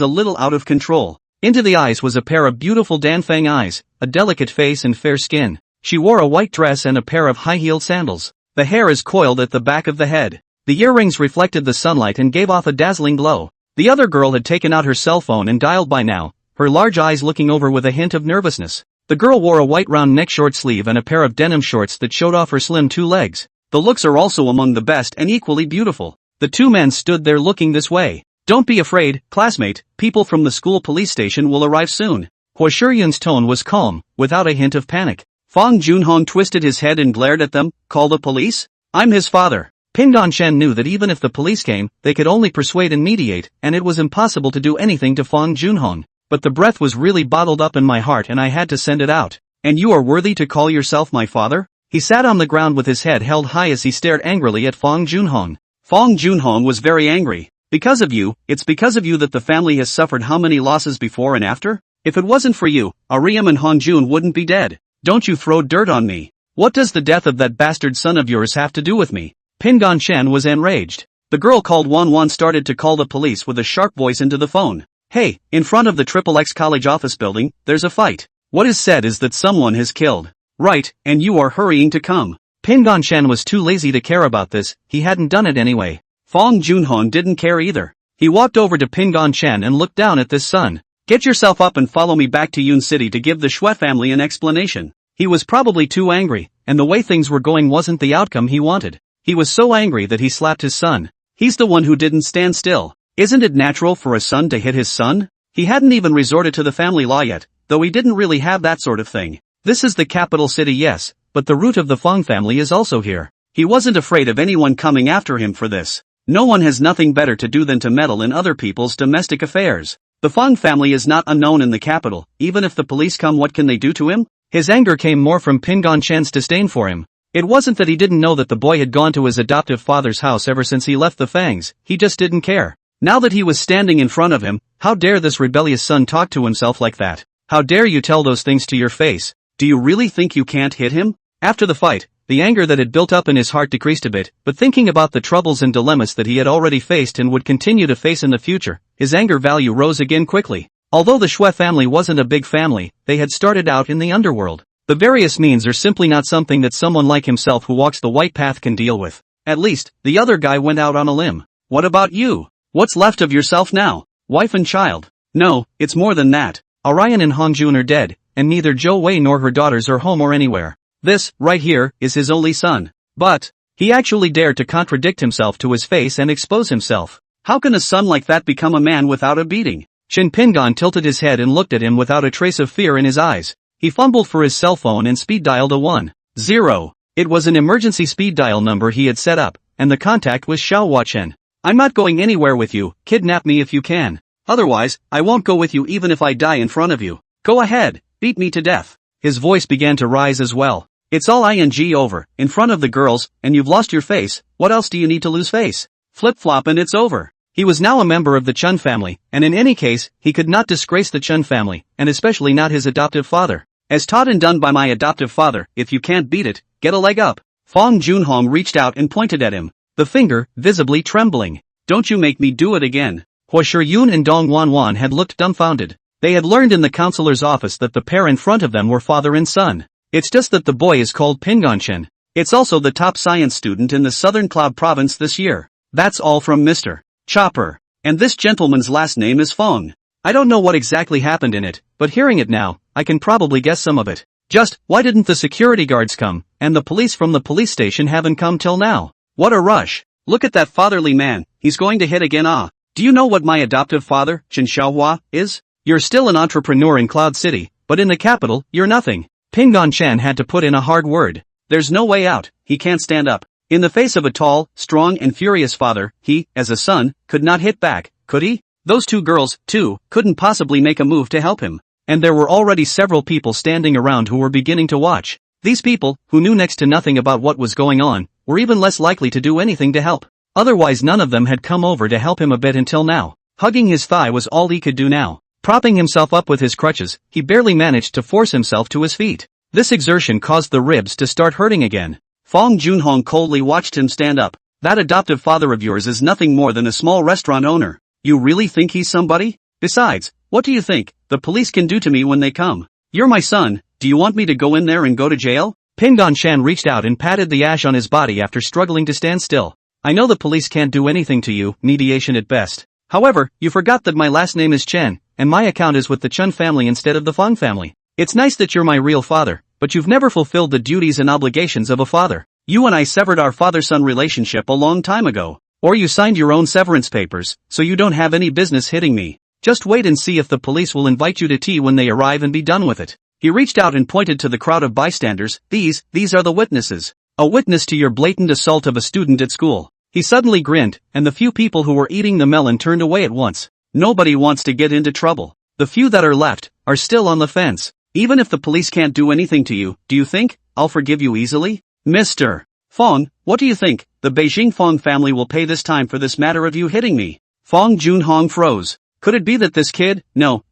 a little out of control. Into the eyes was a pair of beautiful Danfang eyes, a delicate face and fair skin. She wore a white dress and a pair of high-heeled sandals. The hair is coiled at the back of the head. The earrings reflected the sunlight and gave off a dazzling glow. The other girl had taken out her cell phone and dialed by now, her large eyes looking over with a hint of nervousness. The girl wore a white round neck short sleeve and a pair of denim shorts that showed off her slim two legs. The looks are also among the best and equally beautiful. The two men stood there looking this way. Don't be afraid, classmate, people from the school police station will arrive soon. Hua Shi-yun's tone was calm, without a hint of panic. Fong Junhong twisted his head and glared at them, call the police? I'm his father. Pingon Shen knew that even if the police came, they could only persuade and mediate, and it was impossible to do anything to Fong Junhong. But the breath was really bottled up in my heart and I had to send it out. And you are worthy to call yourself my father? He sat on the ground with his head held high as he stared angrily at Fong Junhong. Fong Junhong was very angry. Because of you, it's because of you that the family has suffered how many losses before and after? If it wasn't for you, Ariam and Hongjun wouldn't be dead. Don't you throw dirt on me. What does the death of that bastard son of yours have to do with me? Pingon Shen was enraged. The girl called Wan started to call the police with a sharp voice into the phone. Hey, in front of the XXX college office building, there's a fight. What is said is that someone has killed. Right, and you are hurrying to come. Pingon Shen was too lazy to care about this, he hadn't done it anyway. Fong Junhong didn't care either. He walked over to Pingon Shen and looked down at this son. Get yourself up and follow me back to Yun City to give the Shui family an explanation. He was probably too angry, and the way things were going wasn't the outcome he wanted. He was so angry that he slapped his son. He's the one who didn't stand still. Isn't it natural for a son to hit his son? He hadn't even resorted to the family law yet, though he didn't really have that sort of thing. This is the capital city, yes, but the root of the Fong family is also here. He wasn't afraid of anyone coming after him for this. No one has nothing better to do than to meddle in other people's domestic affairs. The Fong family is not unknown in the capital. Even if the police come, what can they do to him? His anger came more from Pingon Shen's disdain for him. It wasn't that he didn't know that the boy had gone to his adoptive father's house ever since he left the Fangs, he just didn't care. Now that he was standing in front of him, how dare this rebellious son talk to himself like that? How dare you tell those things to your face? Do you really think you can't hit him? After the fight, the anger that had built up in his heart decreased a bit, but thinking about the troubles and dilemmas that he had already faced and would continue to face in the future, his anger value rose again quickly. Although the Shui family wasn't a big family, they had started out in the underworld. The various means are simply not something that someone like himself who walks the white path can deal with. At least, the other guy went out on a limb. What about you? What's left of yourself now? Wife and child? No, it's more than that. Orion and Hongjun are dead, and neither Zhou Wei nor her daughters are home or anywhere. This, right here, is his only son. But, he actually dared to contradict himself to his face and expose himself. How can a son like that become a man without a beating? Qin Pingan tilted his head and looked at him without a trace of fear in his eyes. He fumbled for his cell phone and speed dialed a 1-0. It was an emergency speed dial number he had set up, and the contact was Xiao Huachen. I'm not going anywhere with you, kidnap me if you can. Otherwise, I won't go with you even if I die in front of you. Go ahead, beat me to death. His voice began to rise as well. It's all ing over, in front of the girls, and you've lost your face. What else do you need to lose face? Flip-flop and it's over. He was now a member of the Chun family, and in any case, he could not disgrace the Chun family, and especially not his adoptive father. As taught and done by my adoptive father, if you can't beat it, get a leg up. Fong Junhong reached out and pointed at him, the finger visibly trembling. Don't you make me do it again. Hua Shiyun and Dong Wanwan had looked dumbfounded. They had learned in the counselor's office that the pair in front of them were father and son. It's just that the boy is called Pinganchen. It's also the top science student in the Southern Cloud province this year. That's all from Mr. Chopper. And this gentleman's last name is Fong. I don't know what exactly happened in it, but hearing it now, I can probably guess some of it. Just, why didn't the security guards come, and the police from the police station haven't come till now? What a rush. Look at that fatherly man, he's going to hit again. Do you know what my adoptive father, Chen Xiaohua, is? You're still an entrepreneur in Cloud City, but in the capital, you're nothing. Pingan Chen had to put in a hard word. There's no way out, he can't stand up. In the face of a tall, strong and furious father, he, as a son, could not hit back, could he? Those two girls, too, couldn't possibly make a move to help him. And there were already several people standing around who were beginning to watch. These people, who knew next to nothing about what was going on, were even less likely to do anything to help. Otherwise none of them had come over to help him a bit until now. Hugging his thigh was all he could do now. Propping himself up with his crutches, he barely managed to force himself to his feet. This exertion caused the ribs to start hurting again. Fong Junhong coldly watched him stand up. That adoptive father of yours is nothing more than a small restaurant owner. You really think he's somebody? Besides, what do you think the police can do to me when they come? You're my son, do you want me to go in there and go to jail? Pingan Shan reached out and patted the ash on his body after struggling to stand still. I know the police can't do anything to you, mediation at best. However, you forgot that my last name is Chen, and my account is with the Chun family instead of the Fong family. It's nice that you're my real father, but you've never fulfilled the duties and obligations of a father. You and I severed our father-son relationship a long time ago. Or you signed your own severance papers, so you don't have any business hitting me. Just wait and see if the police will invite you to tea when they arrive and be done with it. He reached out and pointed to the crowd of bystanders. These are the witnesses. A witness to your blatant assault of a student at school. He suddenly grinned, and the few people who were eating the melon turned away at once. Nobody wants to get into trouble. The few that are left are still on the fence. Even if the police can't do anything to you, do you think I'll forgive you easily? Mr. Fong, what do you think? The Beijing Fong family will pay this time for this matter of you hitting me. Fong Junhong froze. Could it be that this kid,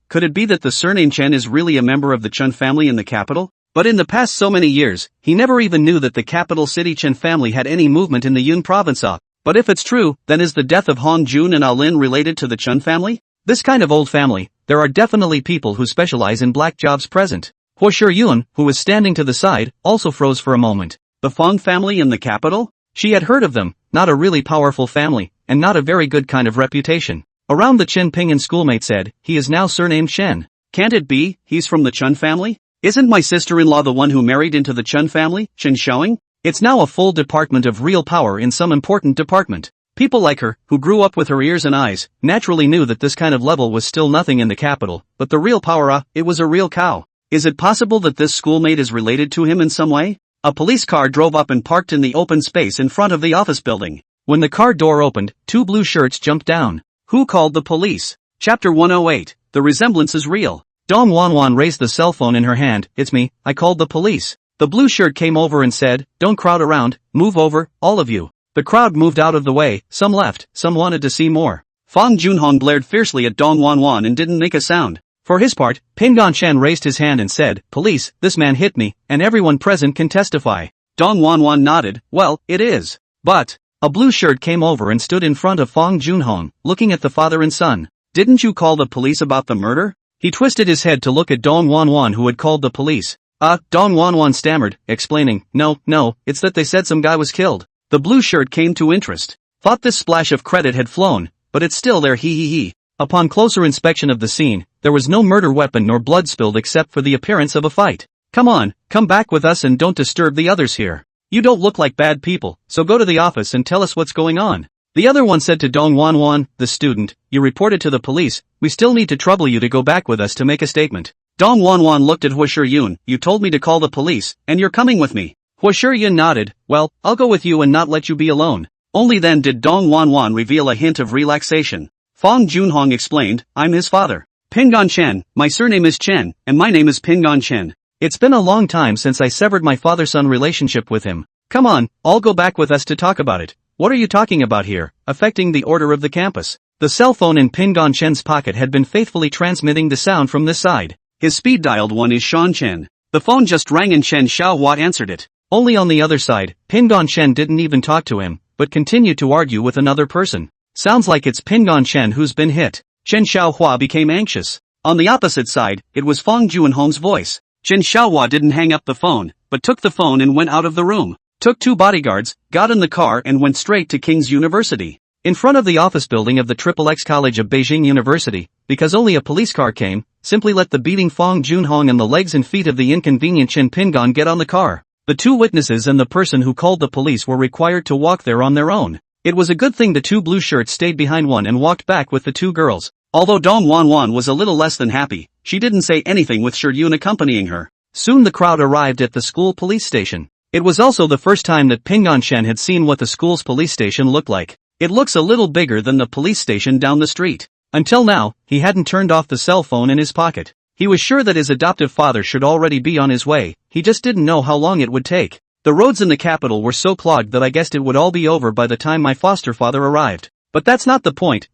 could it be that the surname Chen is really a member of the Chun family in the capital? But in the past so many years, he never even knew that the capital city Chen family had any movement in the Yun province. But if it's true, then is the death of Hong Jun and Alin related to the Chun family? This kind of old family, there are definitely people who specialize in black jobs present. Hua Shiyun, who was standing to the side, also froze for a moment. The Fong family in the capital? She had heard of them, not a really powerful family, and not a very good kind of reputation. Around the Chen Ping schoolmate said, he is now surnamed Shen. Can't it be, he's from the Chun family? Isn't my sister-in-law the one who married into the Chun family, Chen Xiaoying? It's now a full department of real power in some important department. People like her, who grew up with her ears and eyes, naturally knew that this kind of level was still nothing in the capital, but the real power, it was a real cow. Is it possible that this schoolmate is related to him in some way? A police car drove up and parked in the open space in front of the office building. When the car door opened, two blue shirts jumped down. Who called the police? Chapter 108. The resemblance is real. Dong Wanwan raised the cell phone in her hand. It's me, I called the police. The blue shirt came over and said, don't crowd around, move over, all of you. The crowd moved out of the way, some left, some wanted to see more. Fong Junhong glared fiercely at Dong Wanwan and didn't make a sound. For his part, Pingan Shan raised his hand and said, police, this man hit me, and everyone present can testify. Dong Wanwan nodded. Well, it is. But, a blue shirt came over and stood in front of Fong Junhong, looking at the father and son. Didn't you call the police about the murder? He twisted his head to look at Dong Wanwan, who had called the police. Dong Wanwan stammered, explaining, no, it's that they said some guy was killed. The blue shirt came to interest. Thought this splash of credit had flown, but it's still there, he. Upon closer inspection of the scene, there was no murder weapon nor blood spilled except for the appearance of a fight. Come on, come back with us and don't disturb the others here. You don't look like bad people, so go to the office and tell us what's going on. The other one said to Dong Wanwan, the student, you reported to the police, we still need to trouble you to go back with us to make a statement. Dong Wanwan looked at Huashiyun, you told me to call the police, and you're coming with me. Huashiyun nodded, well, I'll go with you and not let you be alone. Only then did Dong Wanwan reveal a hint of relaxation. Fong Junhong explained, I'm his father. Pingon Chen, my surname is Chen, and my name is Pingon Chen. It's been a long time since I severed my father-son relationship with him. Come on, all go back with us to talk about it. What are you talking about here, affecting the order of the campus? The cell phone in Pingon Chen's pocket had been faithfully transmitting the sound from this side. His speed-dialed one is Sean Chen. The phone just rang and Chen Xiaohua answered it. Only on the other side, Pingon Chen didn't even talk to him, but continued to argue with another person. Sounds like it's Pingon Chen who's been hit. Chen Xiaohua became anxious. On the opposite side, it was Fong Junhong's voice. Chen Xiaohua didn't hang up the phone, but took the phone and went out of the room. Took 2 bodyguards, got in the car and went straight to King's University. In front of the office building of the XXX College of Beijing University, because only a police car came, simply let the beating Fong Junhong and the legs and feet of the inconvenient Chen Pingon get on the car. The 2 witnesses and the person who called the police were required to walk there on their own. It was a good thing the 2 blue shirts stayed behind one and walked back with the 2 girls. Although Dong Wanwan was a little less than happy, she didn't say anything with Shiryun accompanying her. Soon the crowd arrived at the school police station. It was also the first time that Pingon Chen had seen what the school's police station looked like. It looks a little bigger than the police station down the street. Until now, he hadn't turned off the cell phone in his pocket. He was sure that his adoptive father should already be on his way, he just didn't know how long it would take. The roads in the capital were so clogged that I guessed it would all be over by the time my foster father arrived. But that's not the point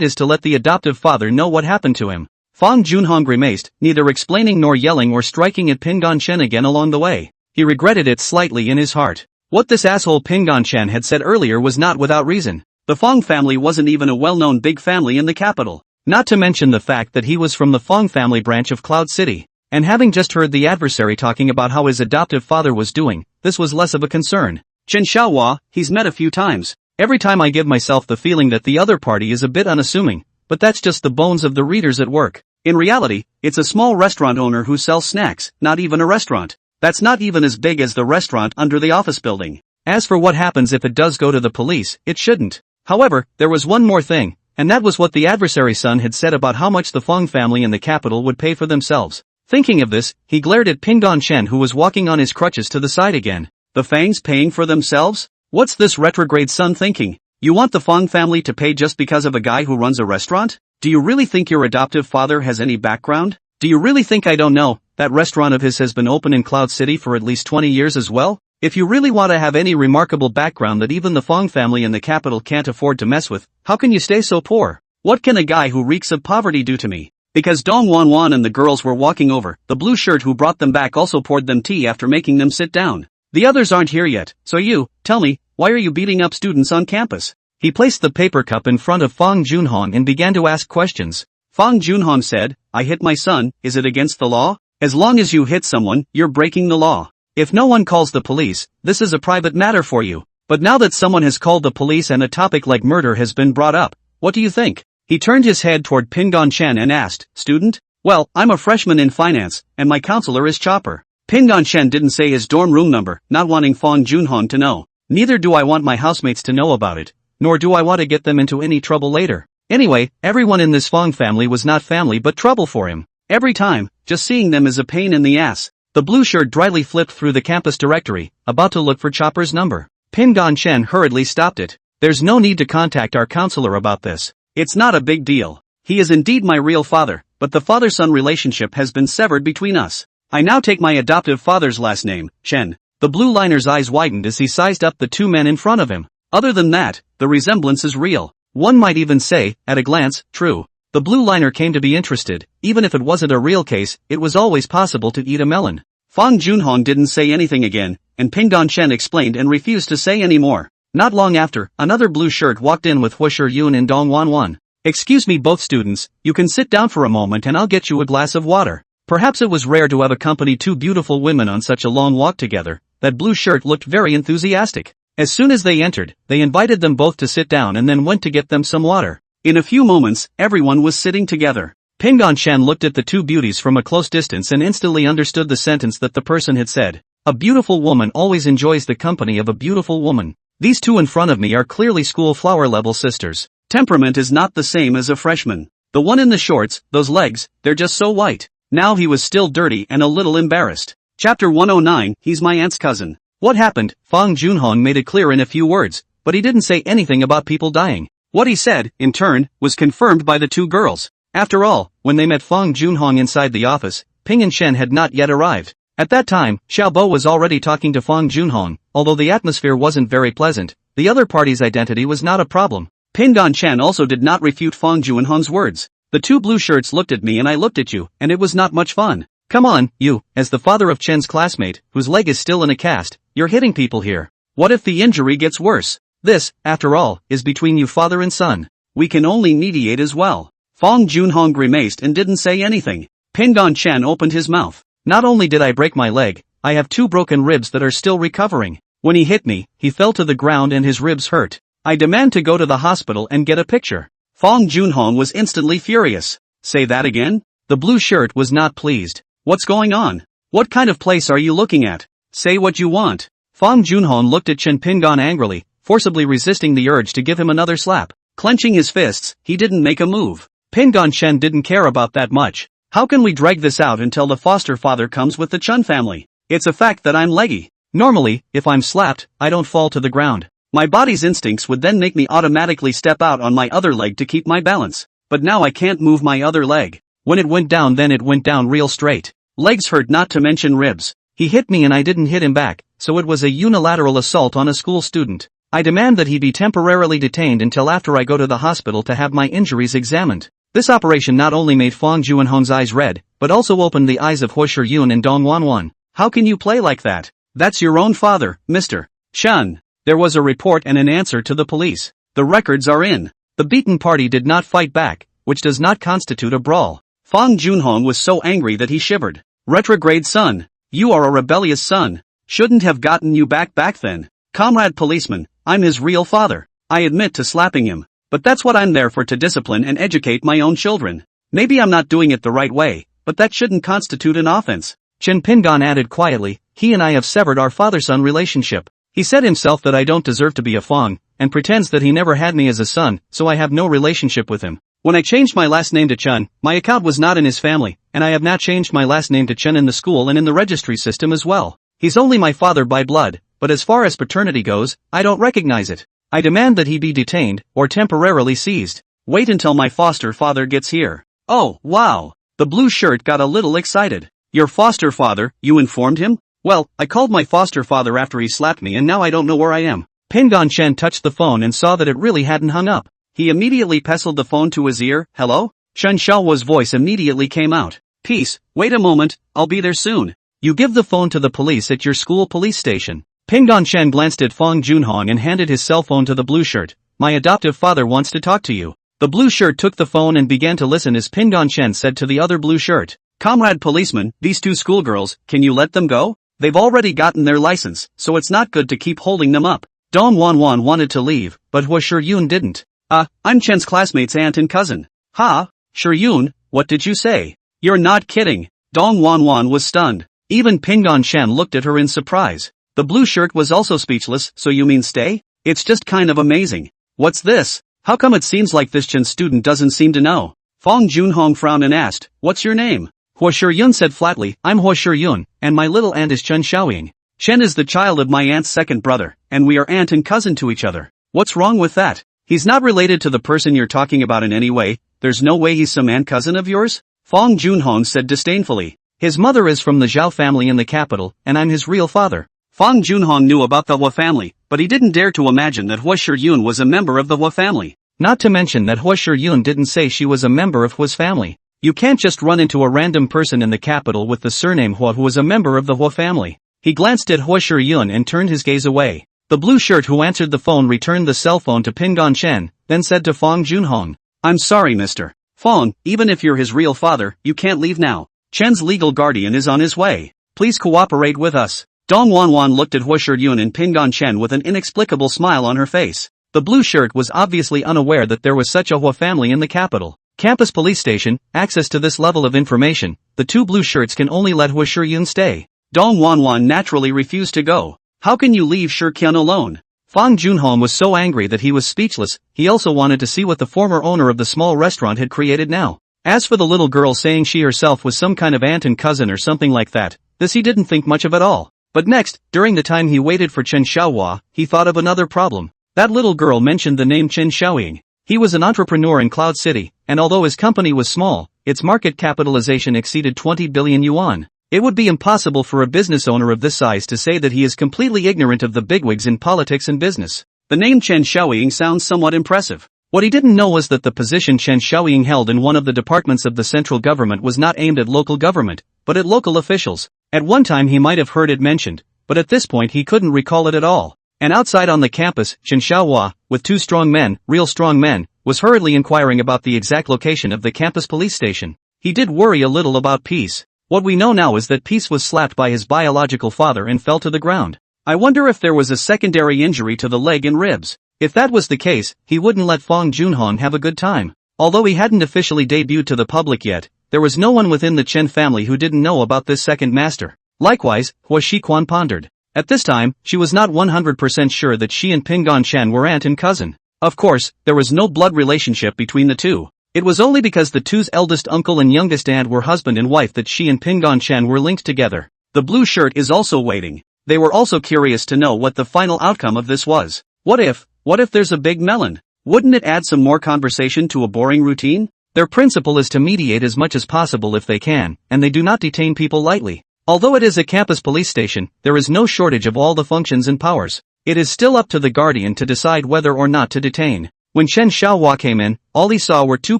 is to let the adoptive father know what happened to him. Fong Junhong grimaced, neither explaining nor yelling or striking at Pingon Chen again along the way. He regretted it slightly in his heart. What this asshole Pingon Chen had said earlier was not without reason. The Fong family wasn't even a well-known big family in the capital. Not to mention the fact that he was from the Fong family branch of Cloud City. And having just heard the adversary talking about how his adoptive father was doing, this was less of a concern. Chen Xiaohua, he's met a few times. Every time I give myself the feeling that the other party is a bit unassuming, but that's just the bones of the readers at work. In reality, it's a small restaurant owner who sells snacks, not even a restaurant. That's not even as big as the restaurant under the office building. As for what happens if it does go to the police, it shouldn't. However, there was one more thing, and that was what the adversary's son had said about how much the Fong family in the capital would pay for themselves. Thinking of this, he glared at Pingon Chen who was walking on his crutches to the side again. The Fangs paying for themselves? What's this retrograde son thinking? You want the Fong family to pay just because of a guy who runs a restaurant? Do you really think your adoptive father has any background? Do you really think I don't know? That restaurant of his has been open in Cloud City for at least 20 years as well? If you really want to have any remarkable background that even the Fong family in the capital can't afford to mess with, how can you stay so poor? What can a guy who reeks of poverty do to me? Because Dong Wanwan and the girls were walking over, the blue shirt who brought them back also poured them tea after making them sit down. The others aren't here yet, so tell me, why are you beating up students on campus? He placed the paper cup in front of Fong Junhong and began to ask questions. Fong Junhong said, I hit my son, is it against the law? As long as you hit someone, you're breaking the law. If no one calls the police, this is a private matter for you. But now that someone has called the police and a topic like murder has been brought up, what do you think? He turned his head toward Pingon Chen and asked, student? Well, I'm a freshman in finance, and my counselor is Chopper. Pingon Chen didn't say his dorm room number, not wanting Fong Junhong to know. Neither do I want my housemates to know about it, nor do I want to get them into any trouble later. Anyway, everyone in this Fong family was not family but trouble for him. Every time, just seeing them is a pain in the ass. The blue shirt dryly flipped through the campus directory, about to look for Chopper's number. Pingon Chen hurriedly stopped it. There's no need to contact our counselor about this. It's not a big deal. He is indeed my real father, but the father-son relationship has been severed between us. I now take my adoptive father's last name, Chen. The blue liner's eyes widened as he sized up the 2 men in front of him. Other than that, the resemblance is real. One might even say, at a glance, true. The blue liner came to be interested. Even if it wasn't a real case, it was always possible to eat a melon. Fong Junhong didn't say anything again, and Ping Chen explained and refused to say any more. Not long after, another blue shirt walked in with Hua Yun and Dong Wan. "Excuse me both students, you can sit down for a moment and I'll get you a glass of water." Perhaps it was rare to have accompanied two beautiful women on such a long walk together. That blue shirt looked very enthusiastic. As soon as they entered, they invited them both to sit down and then went to get them some water. In a few moments, everyone was sitting together. Ping Chen looked at the two beauties from a close distance and instantly understood the sentence that the person had said. A beautiful woman always enjoys the company of a beautiful woman. These two in front of me are clearly school flower level sisters. Temperament is not the same as a freshman. The one in the shorts, those legs, they're just so white. Now he was still dirty and a little embarrassed. Chapter 109, he's my aunt's cousin. What happened? Fang Junhong made it clear in a few words, but he didn't say anything about people dying. What he said, in turn, was confirmed by the two girls. After all, when they met Fang Junhong inside the office, Ping and Shen had not yet arrived. At that time, Xiaobo was already talking to Fang Junhong. Although the atmosphere wasn't very pleasant, the other party's identity was not a problem. Ping Chen also did not refute Fang Junhong's words. The two blue shirts looked at me and I looked at you, and it was not much fun. Come on, you, as the father of Chen's classmate, whose leg is still in a cast, you're hitting people here. What if the injury gets worse? This, after all, is between you father and son. We can only mediate as well. Fang Junhong grimaced and didn't say anything. Ping Chen opened his mouth. Not only did I break my leg, I have two broken ribs that are still recovering. When he hit me, he fell to the ground and his ribs hurt. I demand to go to the hospital and get a picture. Fang Junhong was instantly furious. Say that again? The blue shirt was not pleased. What's going on? What kind of place are you looking at? Say what you want. Fang Junhong looked at Chen Pingon angrily, forcibly resisting the urge to give him another slap. Clenching his fists, he didn't make a move. Pingon Chen didn't care about that much. How can we drag this out until the foster father comes with the Chun family? It's a fact that I'm leggy. Normally, if I'm slapped, I don't fall to the ground. My body's instincts would then make me automatically step out on my other leg to keep my balance. But now I can't move my other leg. When it went down then it went down real straight. Legs hurt not to mention ribs. He hit me and I didn't hit him back, so it was a unilateral assault on a school student. I demand that he be temporarily detained until after I go to the hospital to have my injuries examined. This operation not only made Fang Junhong's eyes red, but also opened the eyes of Hua Yun and Dong Wan. How can you play like that? That's your own father, Mr. Chun. There was a report and an answer to the police. The records are in. The beaten party did not fight back, which does not constitute a brawl. Fang Junhong was so angry that he shivered. Retrograde son. You are a rebellious son. Shouldn't have gotten you back then. Comrade policeman, I'm his real father. I admit to slapping him. But that's what I'm there for, to discipline and educate my own children. Maybe I'm not doing it the right way, but that shouldn't constitute an offense. Chen Pingon added quietly, he and I have severed our father-son relationship. He said himself that I don't deserve to be a Fang, and pretends that he never had me as a son, so I have no relationship with him. When I changed my last name to Chun, my account was not in his family, and I have now changed my last name to Chen in the school and in the registry system as well. He's only my father by blood, but as far as paternity goes, I don't recognize it. I demand that he be detained, or temporarily seized. Wait until my foster father gets here. Oh, wow. The blue shirt got a little excited. Your foster father, you informed him? Well, I called my foster father after he slapped me and now I don't know where I am. Pingon Chen touched the phone and saw that it really hadn't hung up. He immediately pestled the phone to his ear. Hello? Chen Xiao's voice immediately came out. Peace, wait a moment, I'll be there soon. You give the phone to the police at your school police station. Pingon Chen glanced at Fang Junhong and handed his cell phone to the blue shirt. My adoptive father wants to talk to you. The blue shirt took the phone and began to listen as Pingon Chen said to the other blue shirt. Comrade policeman, these two schoolgirls, can you let them go? They've already gotten their license, so it's not good to keep holding them up. Dong Wan wanted to leave, but Hua Yun didn't. I'm Chen's classmate's aunt and cousin. Ha? Yun, what did you say? You're not kidding. Dong Wan was stunned. Even Pingon Chen looked at her in surprise. The blue shirt was also speechless. So you mean stay? It's just kind of amazing. What's this? How come it seems like this Chen student doesn't seem to know? Fang Junhong frowned and asked, what's your name? Hua Yun said flatly, I'm Hua Yun, and my little aunt is Chen Xiaoying. Chen is the child of my aunt's second brother, and we are aunt and cousin to each other. What's wrong with that? He's not related to the person you're talking about in any way. There's no way he's some aunt cousin of yours? Fang Junhong said disdainfully. His mother is from the Zhao family in the capital, and I'm his real father. Fang Junhong knew about the Hua family, but he didn't dare to imagine that Hua Yun was a member of the Hua family. Not to mention that Hua Yun didn't say she was a member of Hua's family. You can't just run into a random person in the capital with the surname Hua who is a member of the Hua family. He glanced at Hua Shiyun and turned his gaze away. The blue shirt who answered the phone returned the cell phone to Pingon Chen, then said to Fong Junhong, "I'm sorry Mr. Fong, even if you're his real father, you can't leave now. Chen's legal guardian is on his way. Please cooperate with us." Dong Wanwan looked at Hua Shiyun and Pingon Chen with an inexplicable smile on her face. The blue shirt was obviously unaware that there was such a Hua family in the capital. Campus police station, access to this level of information, the two blue shirts can only let Hua Shiyun stay. Dong Wanwan naturally refused to go. How can you leave Shirkyun alone? Fong Junhong was so angry that he was speechless. He also wanted to see what the former owner of the small restaurant had created now. As for the little girl saying she herself was some kind of aunt and cousin or something like that, this he didn't think much of at all. But next, during the time he waited for Chen Xiaohua, he thought of another problem. That little girl mentioned the name Chen Xiaoying. He was an entrepreneur in Cloud City, and although his company was small, its market capitalization exceeded 20 billion yuan. It would be impossible for a business owner of this size to say that he is completely ignorant of the bigwigs in politics and business. The name Chen Xiaoying sounds somewhat impressive. What he didn't know was that the position Chen Xiaoying held in one of the departments of the central government was not aimed at local government, but at local officials. At one time he might have heard it mentioned, but at this point he couldn't recall it at all. And outside on the campus, Chen Xiaohua, with two strong men, real strong men, was hurriedly inquiring about the exact location of the campus police station. He did worry a little about Peace. What we know now is that Peace was slapped by his biological father and fell to the ground. I wonder if there was a secondary injury to the leg and ribs. If that was the case, he wouldn't let Fong Junhong have a good time. Although he hadn't officially debuted to the public yet, there was no one within the Chen family who didn't know about this second master. Likewise, Hua Shiquan pondered. At this time, she was not 100% sure that she and Pingon Chen were aunt and cousin. Of course, there was no blood relationship between the two. It was only because the two's eldest uncle and youngest aunt were husband and wife that she and Pingon Chen were linked together. The blue shirt is also waiting. They were also curious to know what the final outcome of this was. What if there's a big melon? Wouldn't it add some more conversation to a boring routine? Their principle is to mediate as much as possible if they can, and they do not detain people lightly. Although it is a campus police station, there is no shortage of all the functions and powers. It is still up to the guardian to decide whether or not to detain. When Chen Xiaohua came in, all he saw were two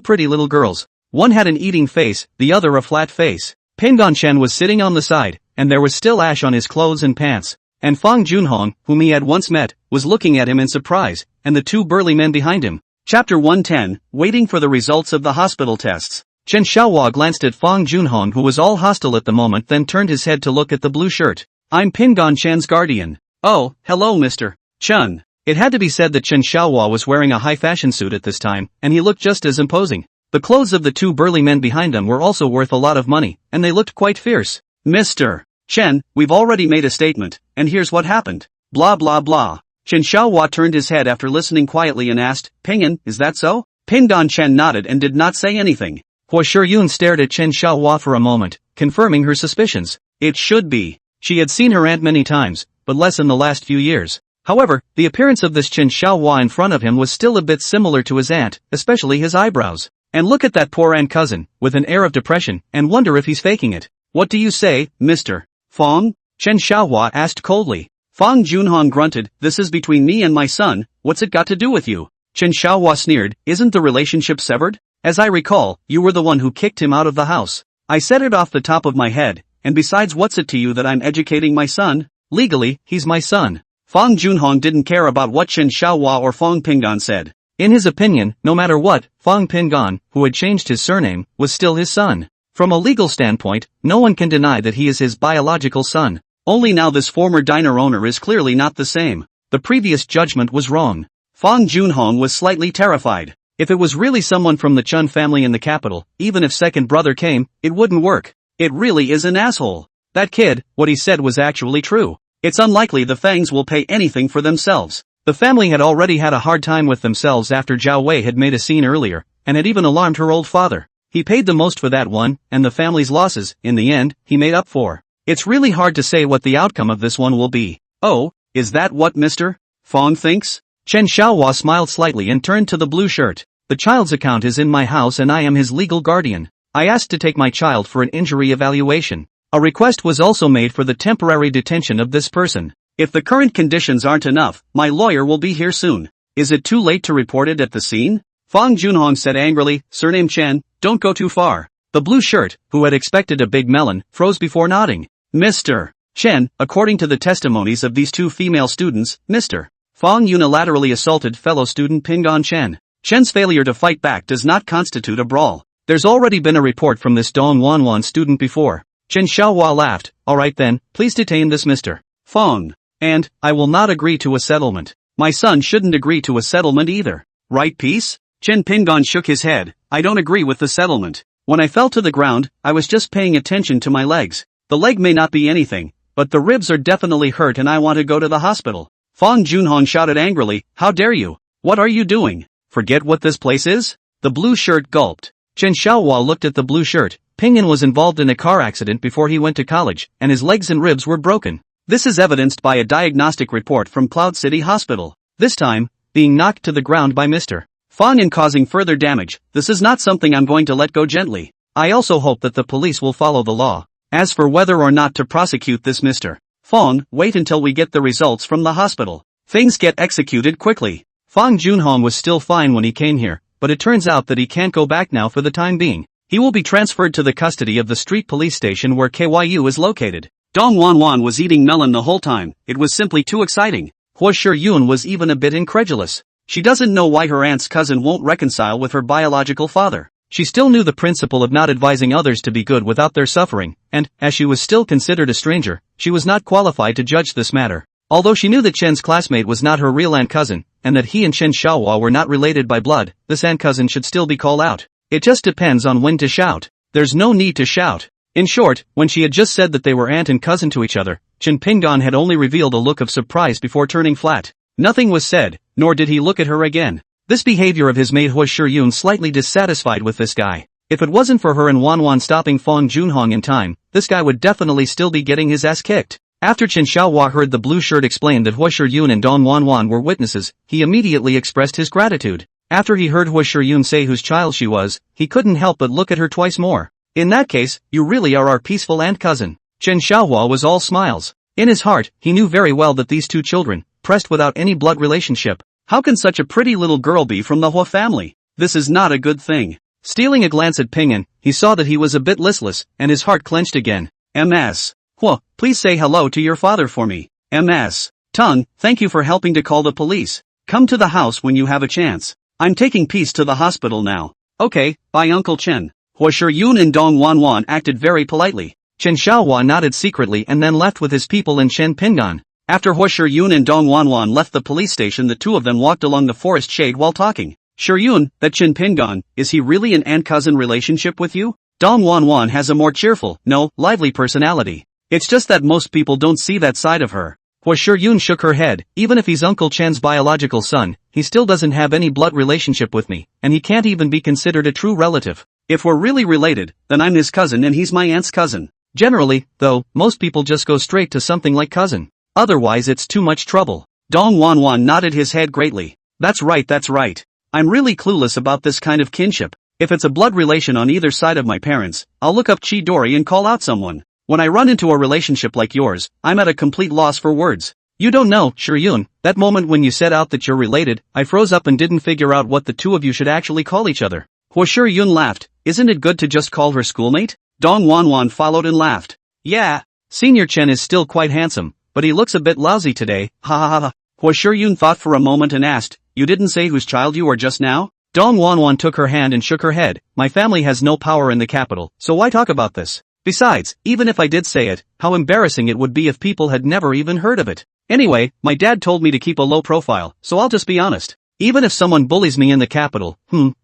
pretty little girls. One had an eating face, the other a flat face. Pingon Chen was sitting on the side, and there was still ash on his clothes and pants. And Fong Junhong, whom he had once met, was looking at him in surprise, and the two burly men behind him. Chapter 110, Waiting for the results of the hospital tests. Chen Xiaohua glanced at Fong Junhong, who was all hostile at the moment, then turned his head to look at the blue shirt. "I'm Pingon Chen's guardian." "Oh, hello Mr. Chen." It had to be said that Chen Xiaohua was wearing a high-fashion suit at this time, and he looked just as imposing. The clothes of the two burly men behind him were also worth a lot of money, and they looked quite fierce. "Mr. Chen, we've already made a statement, and here's what happened. Blah blah blah." Chen Xiaohua turned his head after listening quietly and asked, "Pingon, is that so?" Pingon Chen nodded and did not say anything. Hua Shiyun stared at Chen Xiaohua for a moment, confirming her suspicions. It should be. She had seen her aunt many times, but less in the last few years. However, the appearance of this Chen Xiaohua in front of him was still a bit similar to his aunt, especially his eyebrows. And look at that poor aunt cousin, with an air of depression, and wonder if he's faking it. "What do you say, Mr. Fong?" Chen Xiaohua asked coldly. Fong Junhong grunted, "This is between me and my son, what's it got to do with you?" Chen Xiaohua sneered, "Isn't the relationship severed? As I recall, you were the one who kicked him out of the house. I said it off the top of my head, and besides, what's it to you that I'm educating my son? Legally, he's my son." Fong Junhong didn't care about what Chen Xiaohua or Fong Pingon said. In his opinion, no matter what, Fong Pingon, who had changed his surname, was still his son. From a legal standpoint, no one can deny that he is his biological son. Only now this former diner owner is clearly not the same. The previous judgment was wrong. Fong Junhong was slightly terrified. If it was really someone from the Chun family in the capital, even if second brother came, it wouldn't work. It really is an asshole. That kid, what he said was actually true. It's unlikely the Fangs will pay anything for themselves. The family had already had a hard time with themselves after Zhao Wei had made a scene earlier, and had even alarmed her old father. He paid the most for that one, and the family's losses, in the end, he made up for. It's really hard to say what the outcome of this one will be. "Oh, is that what Mr. Fong thinks?" Chen Xiaohua smiled slightly and turned to the blue shirt. "The child's account is in my house and I am his legal guardian. I asked to take my child for an injury evaluation. A request was also made for the temporary detention of this person. If the current conditions aren't enough, my lawyer will be here soon. Is it too late to report it at the scene?" Fong Junhong said angrily, "Surname Chen, don't go too far." The blue shirt, who had expected a big melon, froze before nodding. "Mr. Chen, according to the testimonies of these two female students, Mr. Fong unilaterally assaulted fellow student Pingan Chen. Chen's failure to fight back does not constitute a brawl. There's already been a report from this Dong Wanwan student before. Chen Xiaohua laughed. Alright then, please detain this Mr. Fong. And, I will not agree to a settlement. My son shouldn't agree to a settlement either. Right, Peace? Chen Pingan shook his head. I don't agree with the settlement. When I fell to the ground, I was just paying attention to my legs. The leg may not be anything, but the ribs are definitely hurt and I want to go to the hospital. Fong Junhong shouted angrily, how dare you? What are you doing? Forget what this place is? The blue shirt gulped. Chen Xiaohua looked at the blue shirt. Pingan was involved in a car accident before he went to college, and his legs and ribs were broken. This is evidenced by a diagnostic report from Cloud City Hospital. This time, being knocked to the ground by Mr. Fong and causing further damage. This is not something I'm going to let go gently. I also hope that the police will follow the law. As for whether or not to prosecute this Mr. Fong, wait until we get the results from the hospital. Things get executed quickly. Fong Junhong was still fine when he came here, but it turns out that he can't go back now for the time being. He will be transferred to the custody of the street police station where KYU is located. Dong Wanwan was eating melon the whole time. It was simply too exciting. Hua Shiyun was even a bit incredulous. She doesn't know why her aunt's cousin won't reconcile with her biological father. She still knew the principle of not advising others to be good without their suffering, and, as she was still considered a stranger, she was not qualified to judge this matter. Although she knew that Chen's classmate was not her real aunt cousin, and that he and Chen Xiaohua were not related by blood, this aunt cousin should still be called out. It just depends on when to shout. There's no need to shout. In short, when she had just said that they were aunt and cousin to each other, Chen Pingan had only revealed a look of surprise before turning flat. Nothing was said, nor did he look at her again. This behavior of his made Hua Shiyun slightly dissatisfied with this guy. If it wasn't for her and Wanwan stopping Fong Junhong in time, this guy would definitely still be getting his ass kicked. After Chen Xiaohua heard the blue shirt explain that Hua Shiyun and Dong Wanwan were witnesses, he immediately expressed his gratitude. After he heard Hua Shiyun say whose child she was, he couldn't help but look at her twice more. In that case, you really are our peaceful aunt cousin. Chen Xiaohua was all smiles. In his heart, he knew very well that these two children, pressed without any blood relationship. How can such a pretty little girl be from the Hua family? This is not a good thing. Stealing a glance at Pingan, he saw that he was a bit listless, and his heart clenched again. Ms. Hua, please say hello to your father for me. Ms. Tung, thank you for helping to call the police. Come to the house when you have a chance. I'm taking Peace to the hospital now. Okay, bye Uncle Chen. Hua Shiyun and Dong Wanwan acted very politely. Chen Xiaohua nodded secretly and then left with his people and Chen Pingan. After Hua Shiyun and Dong Wanwan left the police station, the two of them walked along the forest shade while talking. Shiyun, that Chen Pingan, is he really an aunt-cousin relationship with you? Dong Wanwan has a more cheerful, no, lively personality. It's just that most people don't see that side of her. Hua Shiyun shook her head. Even if he's Uncle Chen's biological son, he still doesn't have any blood relationship with me, and he can't even be considered a true relative. If we're really related, then I'm his cousin and he's my aunt's cousin. Generally, though, most people just go straight to something like cousin. Otherwise it's too much trouble. Dong Wanwan nodded his head greatly. That's right. I'm really clueless about this kind of kinship. If it's a blood relation on either side of my parents, I'll look up Chi Dori and call out someone. When I run into a relationship like yours, I'm at a complete loss for words. You don't know, Shiyun, that moment when you said out that you're related, I froze up and didn't figure out what the two of you should actually call each other. Hua Shiyun laughed. Isn't it good to just call her schoolmate? Dong Wanwan followed and laughed. Yeah. Senior Chen is still quite handsome, but he looks a bit lousy today, ha ha ha ha. Hua Shiyun thought for a moment and asked, you didn't say whose child you are just now? Dong Wanwan took her hand and shook her head. My family has no power in the capital, so why talk about this? Besides, even if I did say it, how embarrassing it would be if people had never even heard of it. Anyway, my dad told me to keep a low profile, so I'll just be honest. Even if someone bullies me in the capital,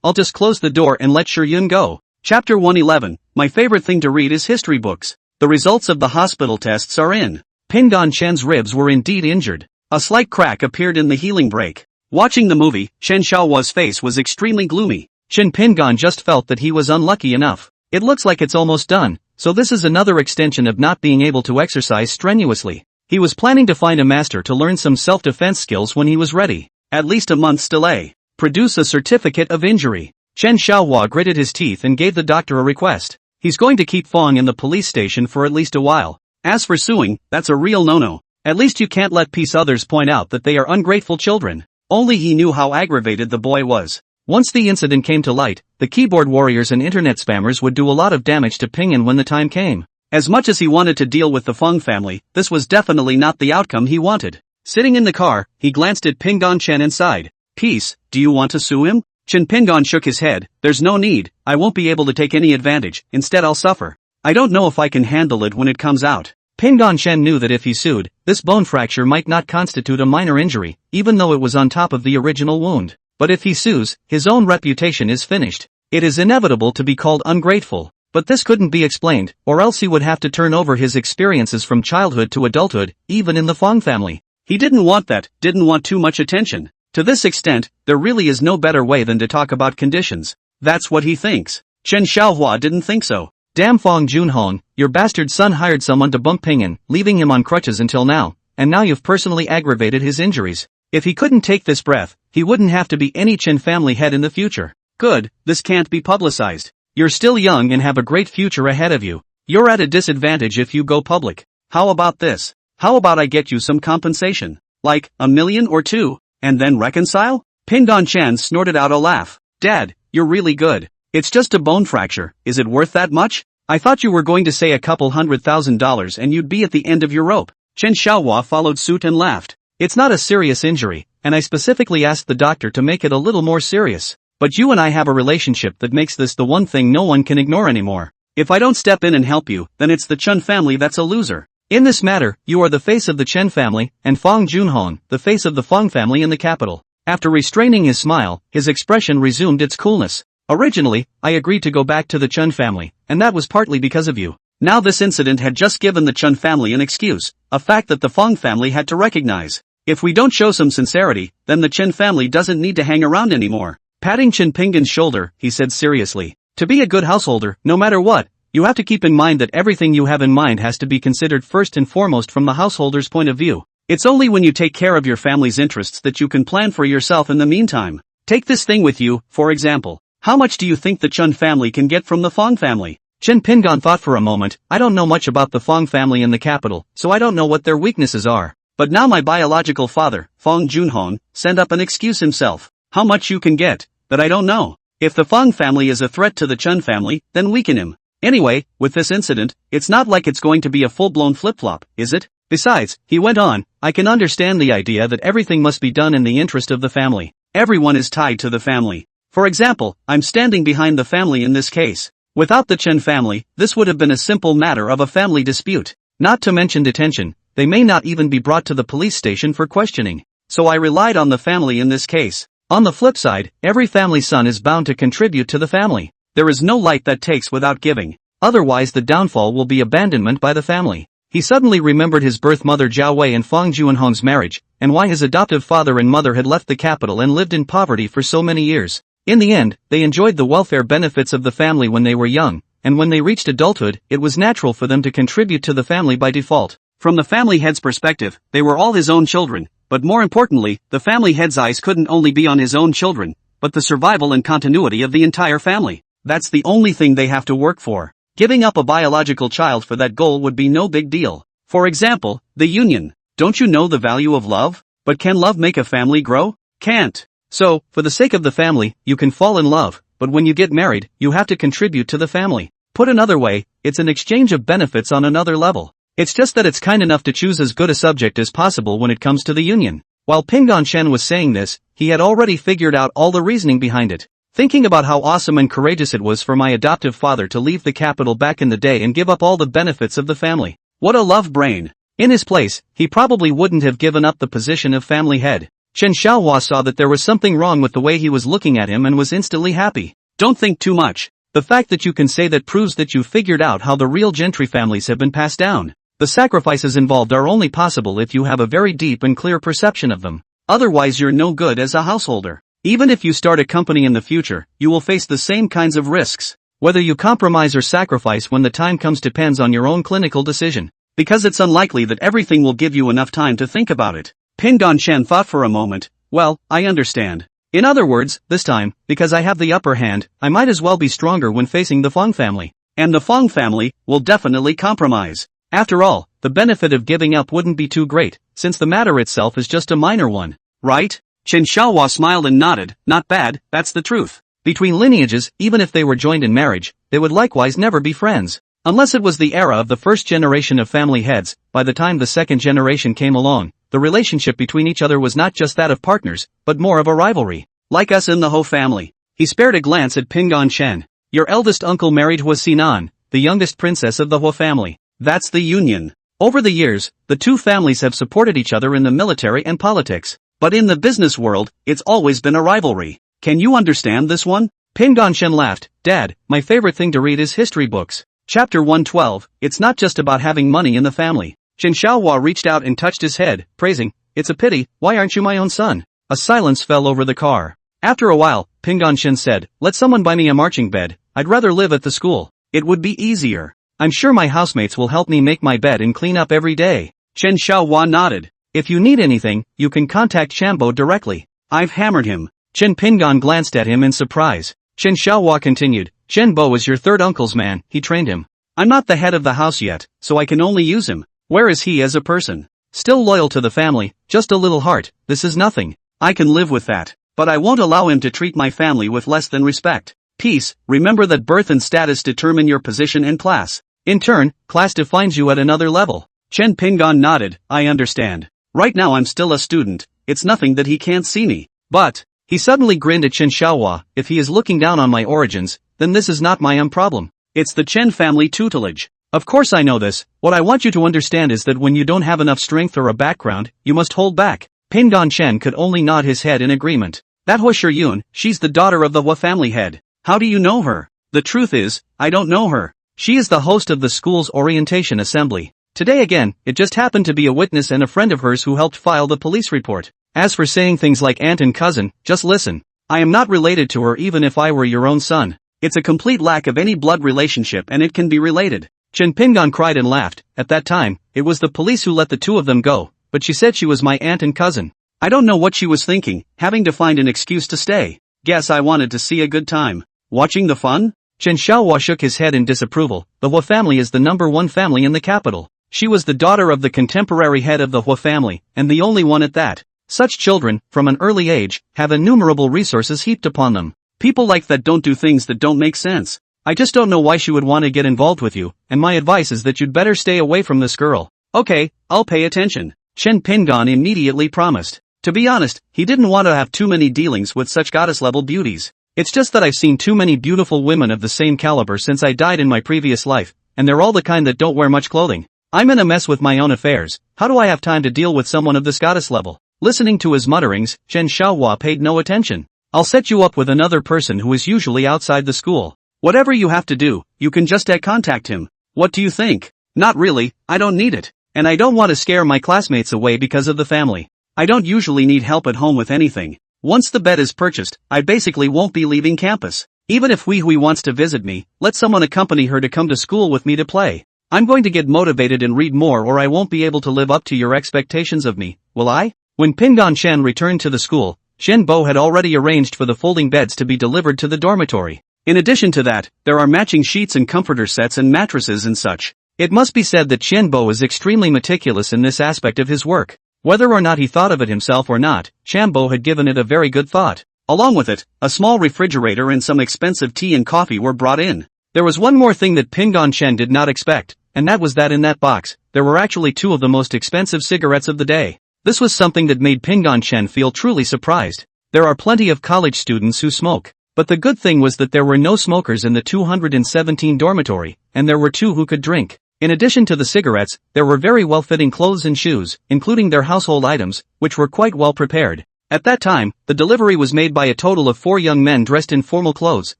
I'll just close the door and let Shiyun go. Chapter 111, my favorite thing to read is history books. The results of the hospital tests are in. Pingan Chen's ribs were indeed injured. A slight crack appeared in the healing break. Watching the movie, Chen Xiaohua's face was extremely gloomy. Chen Pingan just felt that he was unlucky enough. It looks like it's almost done, so this is another extension of not being able to exercise strenuously. He was planning to find a master to learn some self-defense skills when he was ready. At least a month's delay. Produce a certificate of injury. Chen Xiaohua gritted his teeth and gave the doctor a request. He's going to keep Fong in the police station for at least a while. As for suing, that's a real no-no. At least you can't let peace others point out that they are ungrateful children. Only he knew how aggravated the boy was. Once the incident came to light, the keyboard warriors and internet spammers would do a lot of damage to Pingan when the time came. As much as he wanted to deal with the Feng family, this was definitely not the outcome he wanted. Sitting in the car, he glanced at Pingon Chen and sighed. Peace, do you want to sue him? Chen Pingon shook his head. There's no need, I won't be able to take any advantage, instead I'll suffer. I don't know if I can handle it when it comes out. Pingon Chen knew that if he sued, this bone fracture might not constitute a minor injury, even though it was on top of the original wound. But if he sues, his own reputation is finished. It is inevitable to be called ungrateful. But this couldn't be explained, or else he would have to turn over his experiences from childhood to adulthood, even in the Feng family. He didn't want that, didn't want too much attention. To this extent, there really is no better way than to talk about conditions. That's what he thinks. Chen Xiaohua didn't think so. Damn Feng Junhong, your bastard son hired someone to bump Pingon, leaving him on crutches until now, and now you've personally aggravated his injuries. If he couldn't take this breath, he wouldn't have to be any Chen family head in the future. Good, this can't be publicized. You're still young and have a great future ahead of you. You're at a disadvantage if you go public. How about this? How about I get you some compensation? Like, $1 million or $2 million, and then reconcile? Pingon Chen snorted out a laugh. Dad, you're really good. It's just a bone fracture, is it worth that much? I thought you were going to say a couple $100,000 and you'd be at the end of your rope. Chen Xiaohua followed suit and laughed. It's not a serious injury, and I specifically asked the doctor to make it a little more serious. But you and I have a relationship that makes this the one thing no one can ignore anymore. If I don't step in and help you, then it's the Chen family that's a loser. In this matter, you are the face of the Chen family, and Feng Junhong, the face of the Feng family in the capital. After restraining his smile, his expression resumed its coolness. Originally, I agreed to go back to the Chen family, and that was partly because of you. Now this incident had just given the Chen family an excuse, a fact that the Feng family had to recognize. If we don't show some sincerity, then the Chen family doesn't need to hang around anymore. Patting Chen Pingon's shoulder, he said seriously. To be a good householder, no matter what, you have to keep in mind that everything you have in mind has to be considered first and foremost from the householder's point of view. It's only when you take care of your family's interests that you can plan for yourself in the meantime. Take this thing with you, for example. How much do you think the Chen family can get from the Feng family? Chen Pingon thought for a moment. I don't know much about the Feng family in the capital, so I don't know what their weaknesses are. But now my biological father, Feng Junhong, sent up an excuse himself. How much you can get? That I don't know. If the Feng family is a threat to the Chen family, then weaken him. Anyway, with this incident, it's not like it's going to be a full-blown flip-flop, is it? Besides, he went on, I can understand the idea that everything must be done in the interest of the family. Everyone is tied to the family. For example, I'm standing behind the family in this case. Without the Chen family, this would have been a simple matter of a family dispute. Not to mention detention, they may not even be brought to the police station for questioning. So I relied on the family in this case. On the flip side, every family son is bound to contribute to the family. There is no light that takes without giving. Otherwise the downfall will be abandonment by the family. He suddenly remembered his birth mother Jiao Wei and Feng Junhong's marriage, and why his adoptive father and mother had left the capital and lived in poverty for so many years. In the end, they enjoyed the welfare benefits of the family when they were young, and when they reached adulthood, it was natural for them to contribute to the family by default. From the family head's perspective, they were all his own children, but more importantly, the family head's eyes couldn't only be on his own children, but the survival and continuity of the entire family. That's the only thing they have to work for. Giving up a biological child for that goal would be no big deal. For example, the union. Don't you know the value of love? But can love make a family grow? Can't. So, for the sake of the family, you can fall in love, but when you get married, you have to contribute to the family. Put another way, it's an exchange of benefits on another level. It's just that it's kind enough to choose as good a subject as possible when it comes to the union. While Pingon Chen was saying this, he had already figured out all the reasoning behind it. Thinking about how awesome and courageous it was for my adoptive father to leave the capital back in the day and give up all the benefits of the family. What a love brain. In his place, he probably wouldn't have given up the position of family head. Chen Xiaohua saw that there was something wrong with the way he was looking at him and was instantly happy. Don't think too much. The fact that you can say that proves that you figured out how the real gentry families have been passed down. The sacrifices involved are only possible if you have a very deep and clear perception of them. Otherwise you're no good as a householder. Even if you start a company in the future, you will face the same kinds of risks. Whether you compromise or sacrifice when the time comes depends on your own clinical decision. Because it's unlikely that everything will give you enough time to think about it. Pingon Chen thought for a moment. Well, I understand. In other words, this time, because I have the upper hand, I might as well be stronger when facing the Feng family. And the Feng family will definitely compromise. After all, the benefit of giving up wouldn't be too great, since the matter itself is just a minor one. Right? Chen Xiaohua smiled and nodded. Not bad, that's the truth. Between lineages, even if they were joined in marriage, they would likewise never be friends. Unless it was the era of the first generation of family heads, by the time the second generation came along, the relationship between each other was not just that of partners, but more of a rivalry. Like us in the Ho family. He spared a glance at Pingon Shen. Your eldest uncle married Hua Sinan, the youngest princess of the Hua family. That's the union. Over the years, the two families have supported each other in the military and politics. But in the business world, it's always been a rivalry. Can you understand this one? Pingon Shen laughed. Dad, my favorite thing to read is history books. Chapter 112, it's not just about having money in the family. Chen Xiaohua reached out and touched his head, praising, it's a pity, why aren't you my own son? A silence fell over the car. After a while, Pingon Shen said, let someone buy me a marching bed, I'd rather live at the school. It would be easier. I'm sure my housemates will help me make my bed and clean up every day. Chen Xiaohua nodded. If you need anything, you can contact Shambo directly. I've hammered him. Chen Pingon glanced at him in surprise. Chen Xiaohua continued, Shenbo is your third uncle's man, he trained him. I'm not the head of the house yet, so I can only use him. Where is he as a person? Still loyal to the family, just a little heart, this is nothing. I can live with that, but I won't allow him to treat my family with less than respect. Peace, remember that birth and status determine your position and class. In turn, class defines you at another level. Chen Pingon nodded, I understand. Right now I'm still a student, it's nothing that he can't see me. But, he suddenly grinned at Chen Xiaohua, if he is looking down on my origins, then this is not my problem. It's the Chen family tutelage. Of course I know this, what I want you to understand is that when you don't have enough strength or a background, you must hold back. Pingon Shen could only nod his head in agreement. That Hua Shiyun, she's the daughter of the Hua family head. How do you know her? The truth is, I don't know her. She is the host of the school's orientation assembly. Today again, it just happened to be a witness and a friend of hers who helped file the police report. As for saying things like aunt and cousin, just listen. I am not related to her even if I were your own son. It's a complete lack of any blood relationship and it can be related. Chen Pingon cried and laughed. At that time, it was the police who let the two of them go, but she said she was my aunt and cousin. I don't know what she was thinking, having to find an excuse to stay. Guess I wanted to see a good time. Watching the fun? Chen Xiaohua shook his head in disapproval. The Hua family is the #1 family in the capital. She was the daughter of the contemporary head of the Hua family, and the only one at that. Such children, from an early age, have innumerable resources heaped upon them. People like that don't do things that don't make sense. I just don't know why she would want to get involved with you, and my advice is that you'd better stay away from this girl. Okay, I'll pay attention. Chen Pingon immediately promised. To be honest, he didn't want to have too many dealings with such goddess-level beauties. It's just that I've seen too many beautiful women of the same caliber since I died in my previous life, and they're all the kind that don't wear much clothing. I'm in a mess with my own affairs, how do I have time to deal with someone of this goddess level? Listening to his mutterings, Chen Xiaohua paid no attention. I'll set you up with another person who is usually outside the school. Whatever you have to do, you can just contact him. What do you think? Not really, I don't need it. And I don't want to scare my classmates away because of the family. I don't usually need help at home with anything. Once the bed is purchased, I basically won't be leaving campus. Even if Hui wants to visit me, let someone accompany her to come to school with me to play. I'm going to get motivated and read more or I won't be able to live up to your expectations of me, will I? When Pingon Shen returned to the school, Shen Bo had already arranged for the folding beds to be delivered to the dormitory. In addition to that, there are matching sheets and comforter sets and mattresses and such. It must be said that Shen Bo is extremely meticulous in this aspect of his work. Whether or not he thought of it himself or not, Shambo had given it a very good thought. Along with it, a small refrigerator and some expensive tea and coffee were brought in. There was one more thing that Pingon Shen did not expect, and that was that in that box, there were actually 2 of the most expensive cigarettes of the day. This was something that made Pingon Shen feel truly surprised. There are plenty of college students who smoke, but the good thing was that there were no smokers in the 217 dormitory, and there were 2 who could drink. In addition to the cigarettes, there were very well-fitting clothes and shoes, including their household items, which were quite well prepared. At that time, the delivery was made by a total of 4 young men dressed in formal clothes,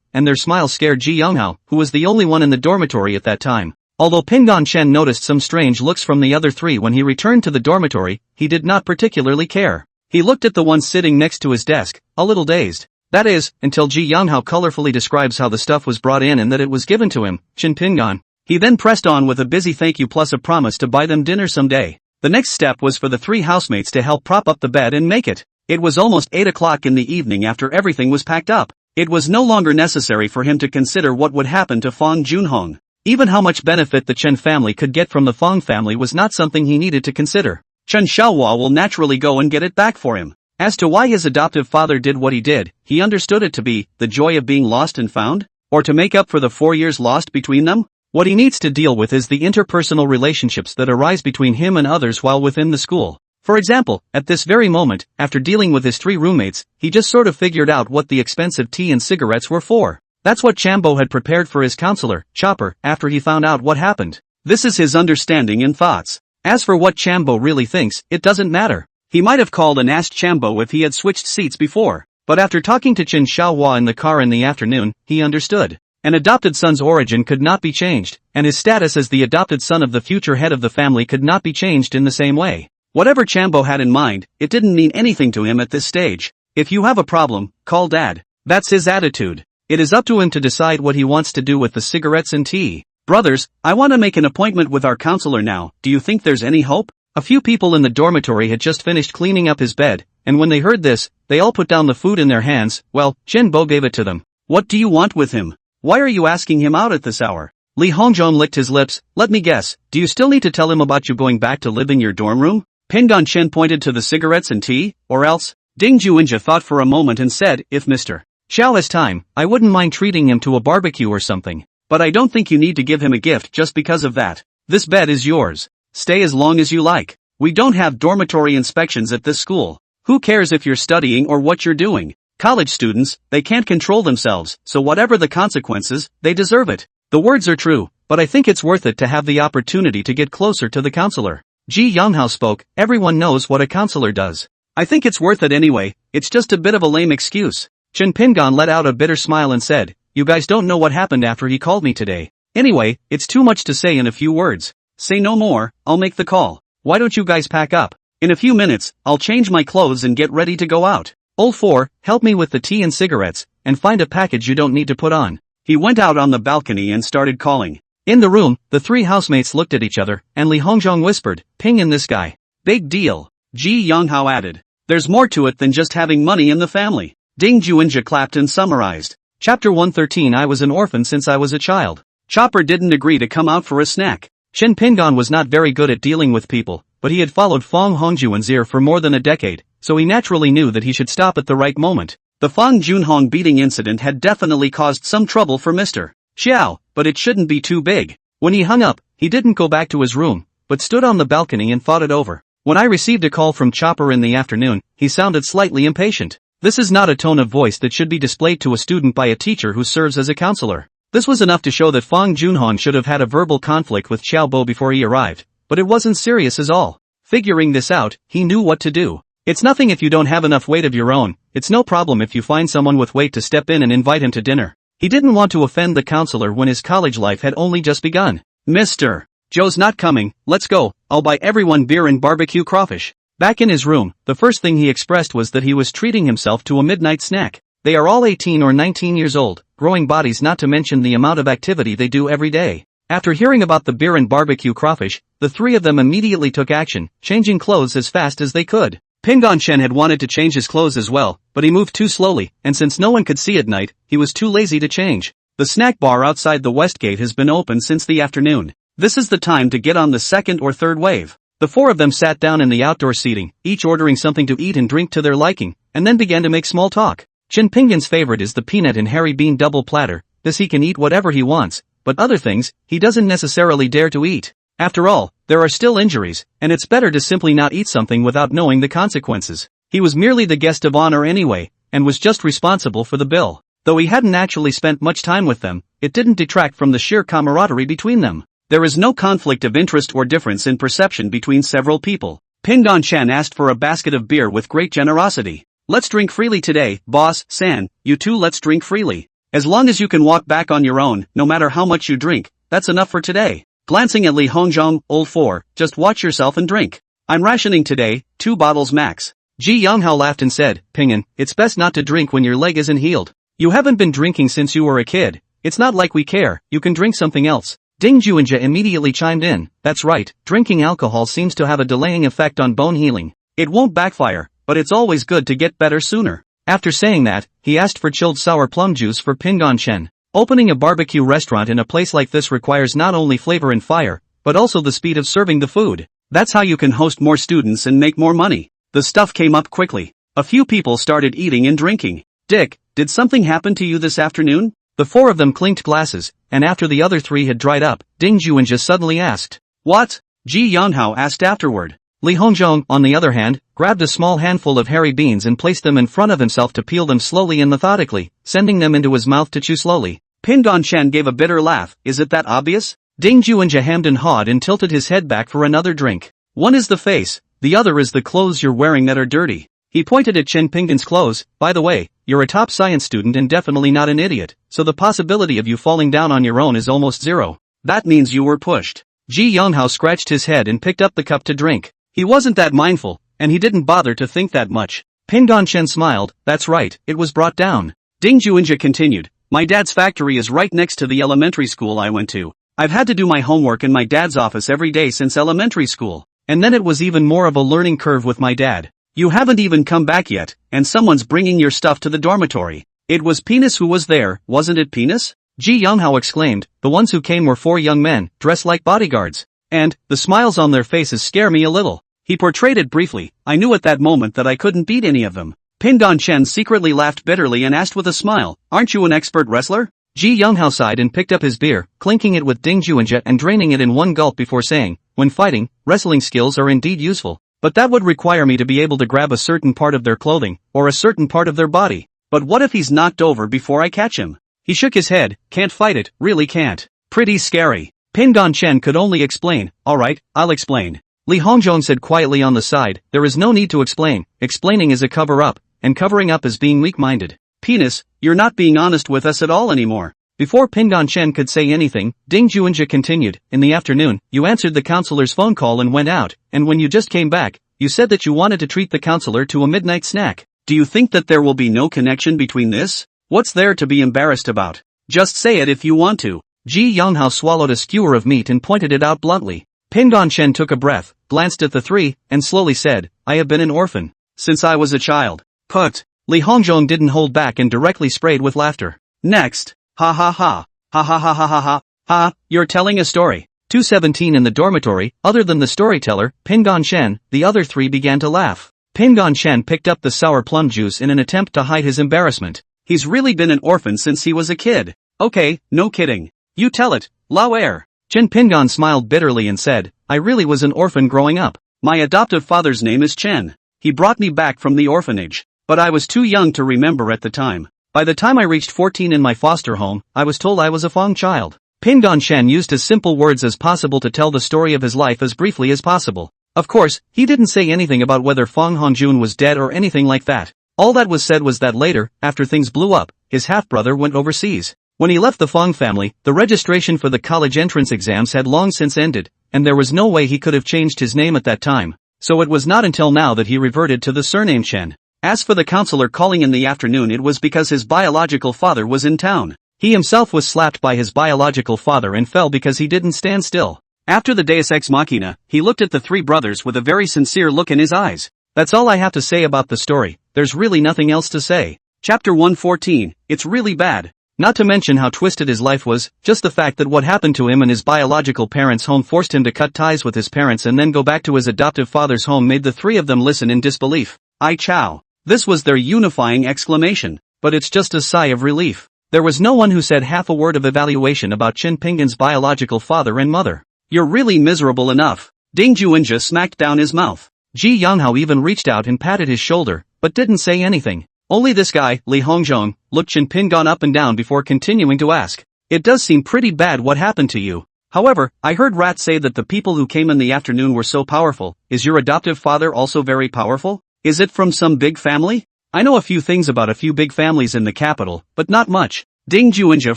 and their smiles scared Ji Younghao, who was the only one in the dormitory at that time. Although Pingon Shen noticed some strange looks from the other 3 when he returned to the dormitory, he did not particularly care. He looked at the one sitting next to his desk, a little dazed. That is, until Ji Younghao colorfully describes how the stuff was brought in and that it was given to him, Chen Pingon. He then pressed on with a busy thank you plus a promise to buy them dinner someday. The next step was for the 3 housemates to help prop up the bed and make it. It was almost 8 o'clock in the evening after everything was packed up. It was no longer necessary for him to consider what would happen to Fang Junhong. Even how much benefit the Chen family could get from the Fang family was not something he needed to consider. Chen Xiaohua will naturally go and get it back for him. As to why his adoptive father did what he did, he understood it to be the joy of being lost and found, or to make up for the 4 years lost between them. What he needs to deal with is the interpersonal relationships that arise between him and others while within the school. For example, at this very moment, after dealing with his 3 roommates, he just sort of figured out what the expensive tea and cigarettes were for. That's what Chambo had prepared for his counselor, Chopper, after he found out what happened. This is his understanding and thoughts. As for what Chambo really thinks, it doesn't matter. He might have called and asked Chambo if he had switched seats before, but after talking to Chin Xiaohua in the car in the afternoon, he understood. An adopted son's origin could not be changed, and his status as the adopted son of the future head of the family could not be changed in the same way. Whatever Chambo had in mind, it didn't mean anything to him at this stage. If you have a problem, call Dad. That's his attitude. It is up to him to decide what he wants to do with the cigarettes and tea. Brothers, I want to make an appointment with our counselor now. Do you think there's any hope? A few people in the dormitory had just finished cleaning up his bed, and when they heard this, they all put down the food in their hands. Well, Chen Bo gave it to them. What do you want with him? Why are you asking him out at this hour? Li Hongzhong licked his lips. Let me guess, do you still need to tell him about you going back to live in your dorm room? Pingon Chen pointed to the cigarettes and tea, or else? Ding Juinja thought for a moment and said, if Mr. Xiao has time, I wouldn't mind treating him to a barbecue or something. But I don't think you need to give him a gift just because of that. This bed is yours. Stay as long as you like. We don't have dormitory inspections at this school. Who cares if you're studying or what you're doing? College students, they can't control themselves, so whatever the consequences, they deserve it. The words are true, but I think it's worth it to have the opportunity to get closer to the counselor. Ji Yonghao spoke. Everyone knows what a counselor does. I think it's worth it anyway. It's just a bit of a lame excuse. Chen Pingon let out a bitter smile and said, you guys don't know what happened after he called me today. Anyway, it's too much to say in a few words. Say no more, I'll make the call. Why don't you guys pack up? In a few minutes, I'll change my clothes and get ready to go out. Old 4, help me with the tea and cigarettes, and find a package you don't need to put on. He went out on the balcony and started calling. In the room, the 3 housemates looked at each other, and Li Hongzhong whispered, ping in this guy. Big deal. Ji Yonghao added. There's more to it than just having money in the family. Ding Juinja clapped and summarized. Chapter 113. I was an orphan since I was a child. Chopper didn't agree to come out for a snack. Shen Pingon was not very good at dealing with people, but he had followed Fong Hongjuan's ear for more than a decade, so he naturally knew that he should stop at the right moment. The Fong Junhong beating incident had definitely caused some trouble for Mr. Xiao, but it shouldn't be too big. When he hung up, he didn't go back to his room, but stood on the balcony and thought it over. When I received a call from Chopper in the afternoon, he sounded slightly impatient. This is not a tone of voice that should be displayed to a student by a teacher who serves as a counselor. This was enough to show that Fong Junhong should have had a verbal conflict with Xiao Bo before he arrived, but it wasn't serious at all. Figuring this out, he knew what to do. It's nothing if you don't have enough weight of your own, it's no problem if you find someone with weight to step in and invite him to dinner. He didn't want to offend the counselor when his college life had only just begun. Mr. Joe's not coming, let's go, I'll buy everyone beer and barbecue crawfish. Back in his room, the first thing he expressed was that he was treating himself to a midnight snack. They are all 18 or 19 years old, growing bodies, not to mention the amount of activity they do every day. After hearing about the beer and barbecue crawfish, the 3 of them immediately took action, changing clothes as fast as they could. Pingon Shen had wanted to change his clothes as well, but he moved too slowly, and since no one could see at night, he was too lazy to change. The snack bar outside the West Gate has been open since the afternoon. This is the time to get on the second or third wave. The 4 of them sat down in the outdoor seating, each ordering something to eat and drink to their liking, and then began to make small talk. Chin Pingon's favorite is the peanut and Harry bean double platter. This he can eat whatever he wants, but other things, he doesn't necessarily dare to eat. After all, there are still injuries, and it's better to simply not eat something without knowing the consequences. He was merely the guest of honor anyway, and was just responsible for the bill. Though he hadn't actually spent much time with them, it didn't detract from the sheer camaraderie between them. There is no conflict of interest or difference in perception between several people. Pingon Chen asked for a basket of beer with great generosity. Let's drink freely today, boss, San, you too, let's drink freely. As long as you can walk back on your own, no matter how much you drink, that's enough for today. Glancing at Li Hongzhong, old 4, just watch yourself and drink. I'm rationing today, 2 bottles max. Ji Yonghao laughed and said, Pingon, it's best not to drink when your leg isn't healed. You haven't been drinking since you were a kid. It's not like we care, you can drink something else. Ding Juinja immediately chimed in, that's right, drinking alcohol seems to have a delaying effect on bone healing. It won't backfire, but it's always good to get better sooner. After saying that, he asked for chilled sour plum juice for Pingon Chen. Opening a barbecue restaurant in a place like this requires not only flavor and fire, but also the speed of serving the food. That's how you can host more students and make more money. The stuff came up quickly. A few people started eating and drinking. Dick, did something happen to you this afternoon? The four of them clinked glasses, and after the other three had dried up, Ding Juanjia suddenly asked, "What?" Ji Yanhao asked afterward. Li Hongzhong, on the other hand, grabbed a small handful of hairy beans and placed them in front of himself to peel them slowly and methodically, sending them into his mouth to chew slowly. Pin Chen gave a bitter laugh. Is it that obvious? Ding Juanjia hemmed and hawed and tilted his head back for another drink. One is the face, the other is the clothes you're wearing that are dirty. He pointed at Chen Pinggan's clothes. By the way, you're a top science student and definitely not an idiot, so the possibility of you falling down on your own is almost zero. That means you were pushed. Ji Yanhao scratched his head and picked up the cup to drink. He wasn't that mindful, and he didn't bother to think that much. Pin Chen smiled. That's right, it was brought down. Ding Juanjia continued. My dad's factory is right next to the elementary school I went to. I've had to do my homework in my dad's office every day since elementary school. And then it was even more of a learning curve with my dad. You haven't even come back yet, and someone's bringing your stuff to the dormitory. It was Penis who was there, wasn't it Penis? Ji Yanhao exclaimed. The ones who came were four young men, dressed like bodyguards. And, the smiles on their faces scare me a little. He portrayed it briefly. I knew at that moment that I couldn't beat any of them. Pin Chen secretly laughed bitterly and asked with a smile, aren't you an expert wrestler? Ji Yanhao sighed and picked up his beer, clinking it with Ding Juanjia and draining it in one gulp before saying, when fighting, wrestling skills are indeed useful. But that would require me to be able to grab a certain part of their clothing, or a certain part of their body. But what if he's knocked over before I catch him? He shook his head. Can't fight it, really can't. Pretty scary. Pin Chen could only explain. Alright, I'll explain. Li Hongzhong said quietly on the side. There is no need to explain. Explaining is a cover-up, and covering up is being weak-minded. Penis, you're not being honest with us at all anymore. Before Pin Chen could say anything, Ding Juanjia continued. In the afternoon, you answered the counselor's phone call and went out, and when you just came back, you said that you wanted to treat the counselor to a midnight snack. Do you think that there will be no connection between this? What's there to be embarrassed about? Just say it if you want to. Ji Yanhao swallowed a skewer of meat and pointed it out bluntly. Pin Chen took a breath, glanced at the three, and slowly said, I have been an orphan since I was a child. Put. Li Hongzhong didn't hold back and directly sprayed with laughter. Next. Ha ha ha. Ha ha ha ha ha ha. Ha, you're telling a story. 217 in the dormitory, other than the storyteller, Pin Chen, the other three began to laugh. Pin Chen picked up the sour plum juice in an attempt to hide his embarrassment. He's really been an orphan since he was a kid. Okay, no kidding. You tell it, Lao Air. Chen Pingan smiled bitterly and said, I really was an orphan growing up. My adoptive father's name is Chen. He brought me back from the orphanage. But I was too young to remember at the time. By the time I reached 14 in my foster home, I was told I was a Fong child. Pin Chen used as simple words as possible to tell the story of his life as briefly as possible. Of course, he didn't say anything about whether Fong Hongjun was dead or anything like that. All that was said was that later, after things blew up, his half-brother went overseas. When he left the Fong family, the registration for the college entrance exams had long since ended, and there was no way he could have changed his name at that time. So it was not until now that he reverted to the surname Chen. As for the counselor calling in the afternoon, it was because his biological father was in town. He himself was slapped by his biological father and fell because he didn't stand still. After the Deus Ex Machina, he looked at the three brothers with a very sincere look in his eyes. That's all I have to say about the story. There's really nothing else to say. Chapter 114, it's really bad. Not to mention how twisted his life was, just the fact that what happened to him in his biological parents' home forced him to cut ties with his parents and then go back to his adoptive father's home made the three of them listen in disbelief. Ai chow. This was their unifying exclamation. But it's just a sigh of relief. There was no one who said half a word of evaluation about Chin Pingan's biological father and mother. You're really miserable enough. Ding Juanjia smacked down his mouth. Ji Yanghao even reached out and patted his shoulder, but didn't say anything. Only this guy, Li Hongzhong, looked Chin Pingan up and down before continuing to ask. It does seem pretty bad what happened to you. However, I heard Rat say that the people who came in the afternoon were so powerful. Is your adoptive father also very powerful? Is it from some big family? I know a few things about a few big families in the capital, but not much. Ding Juanjia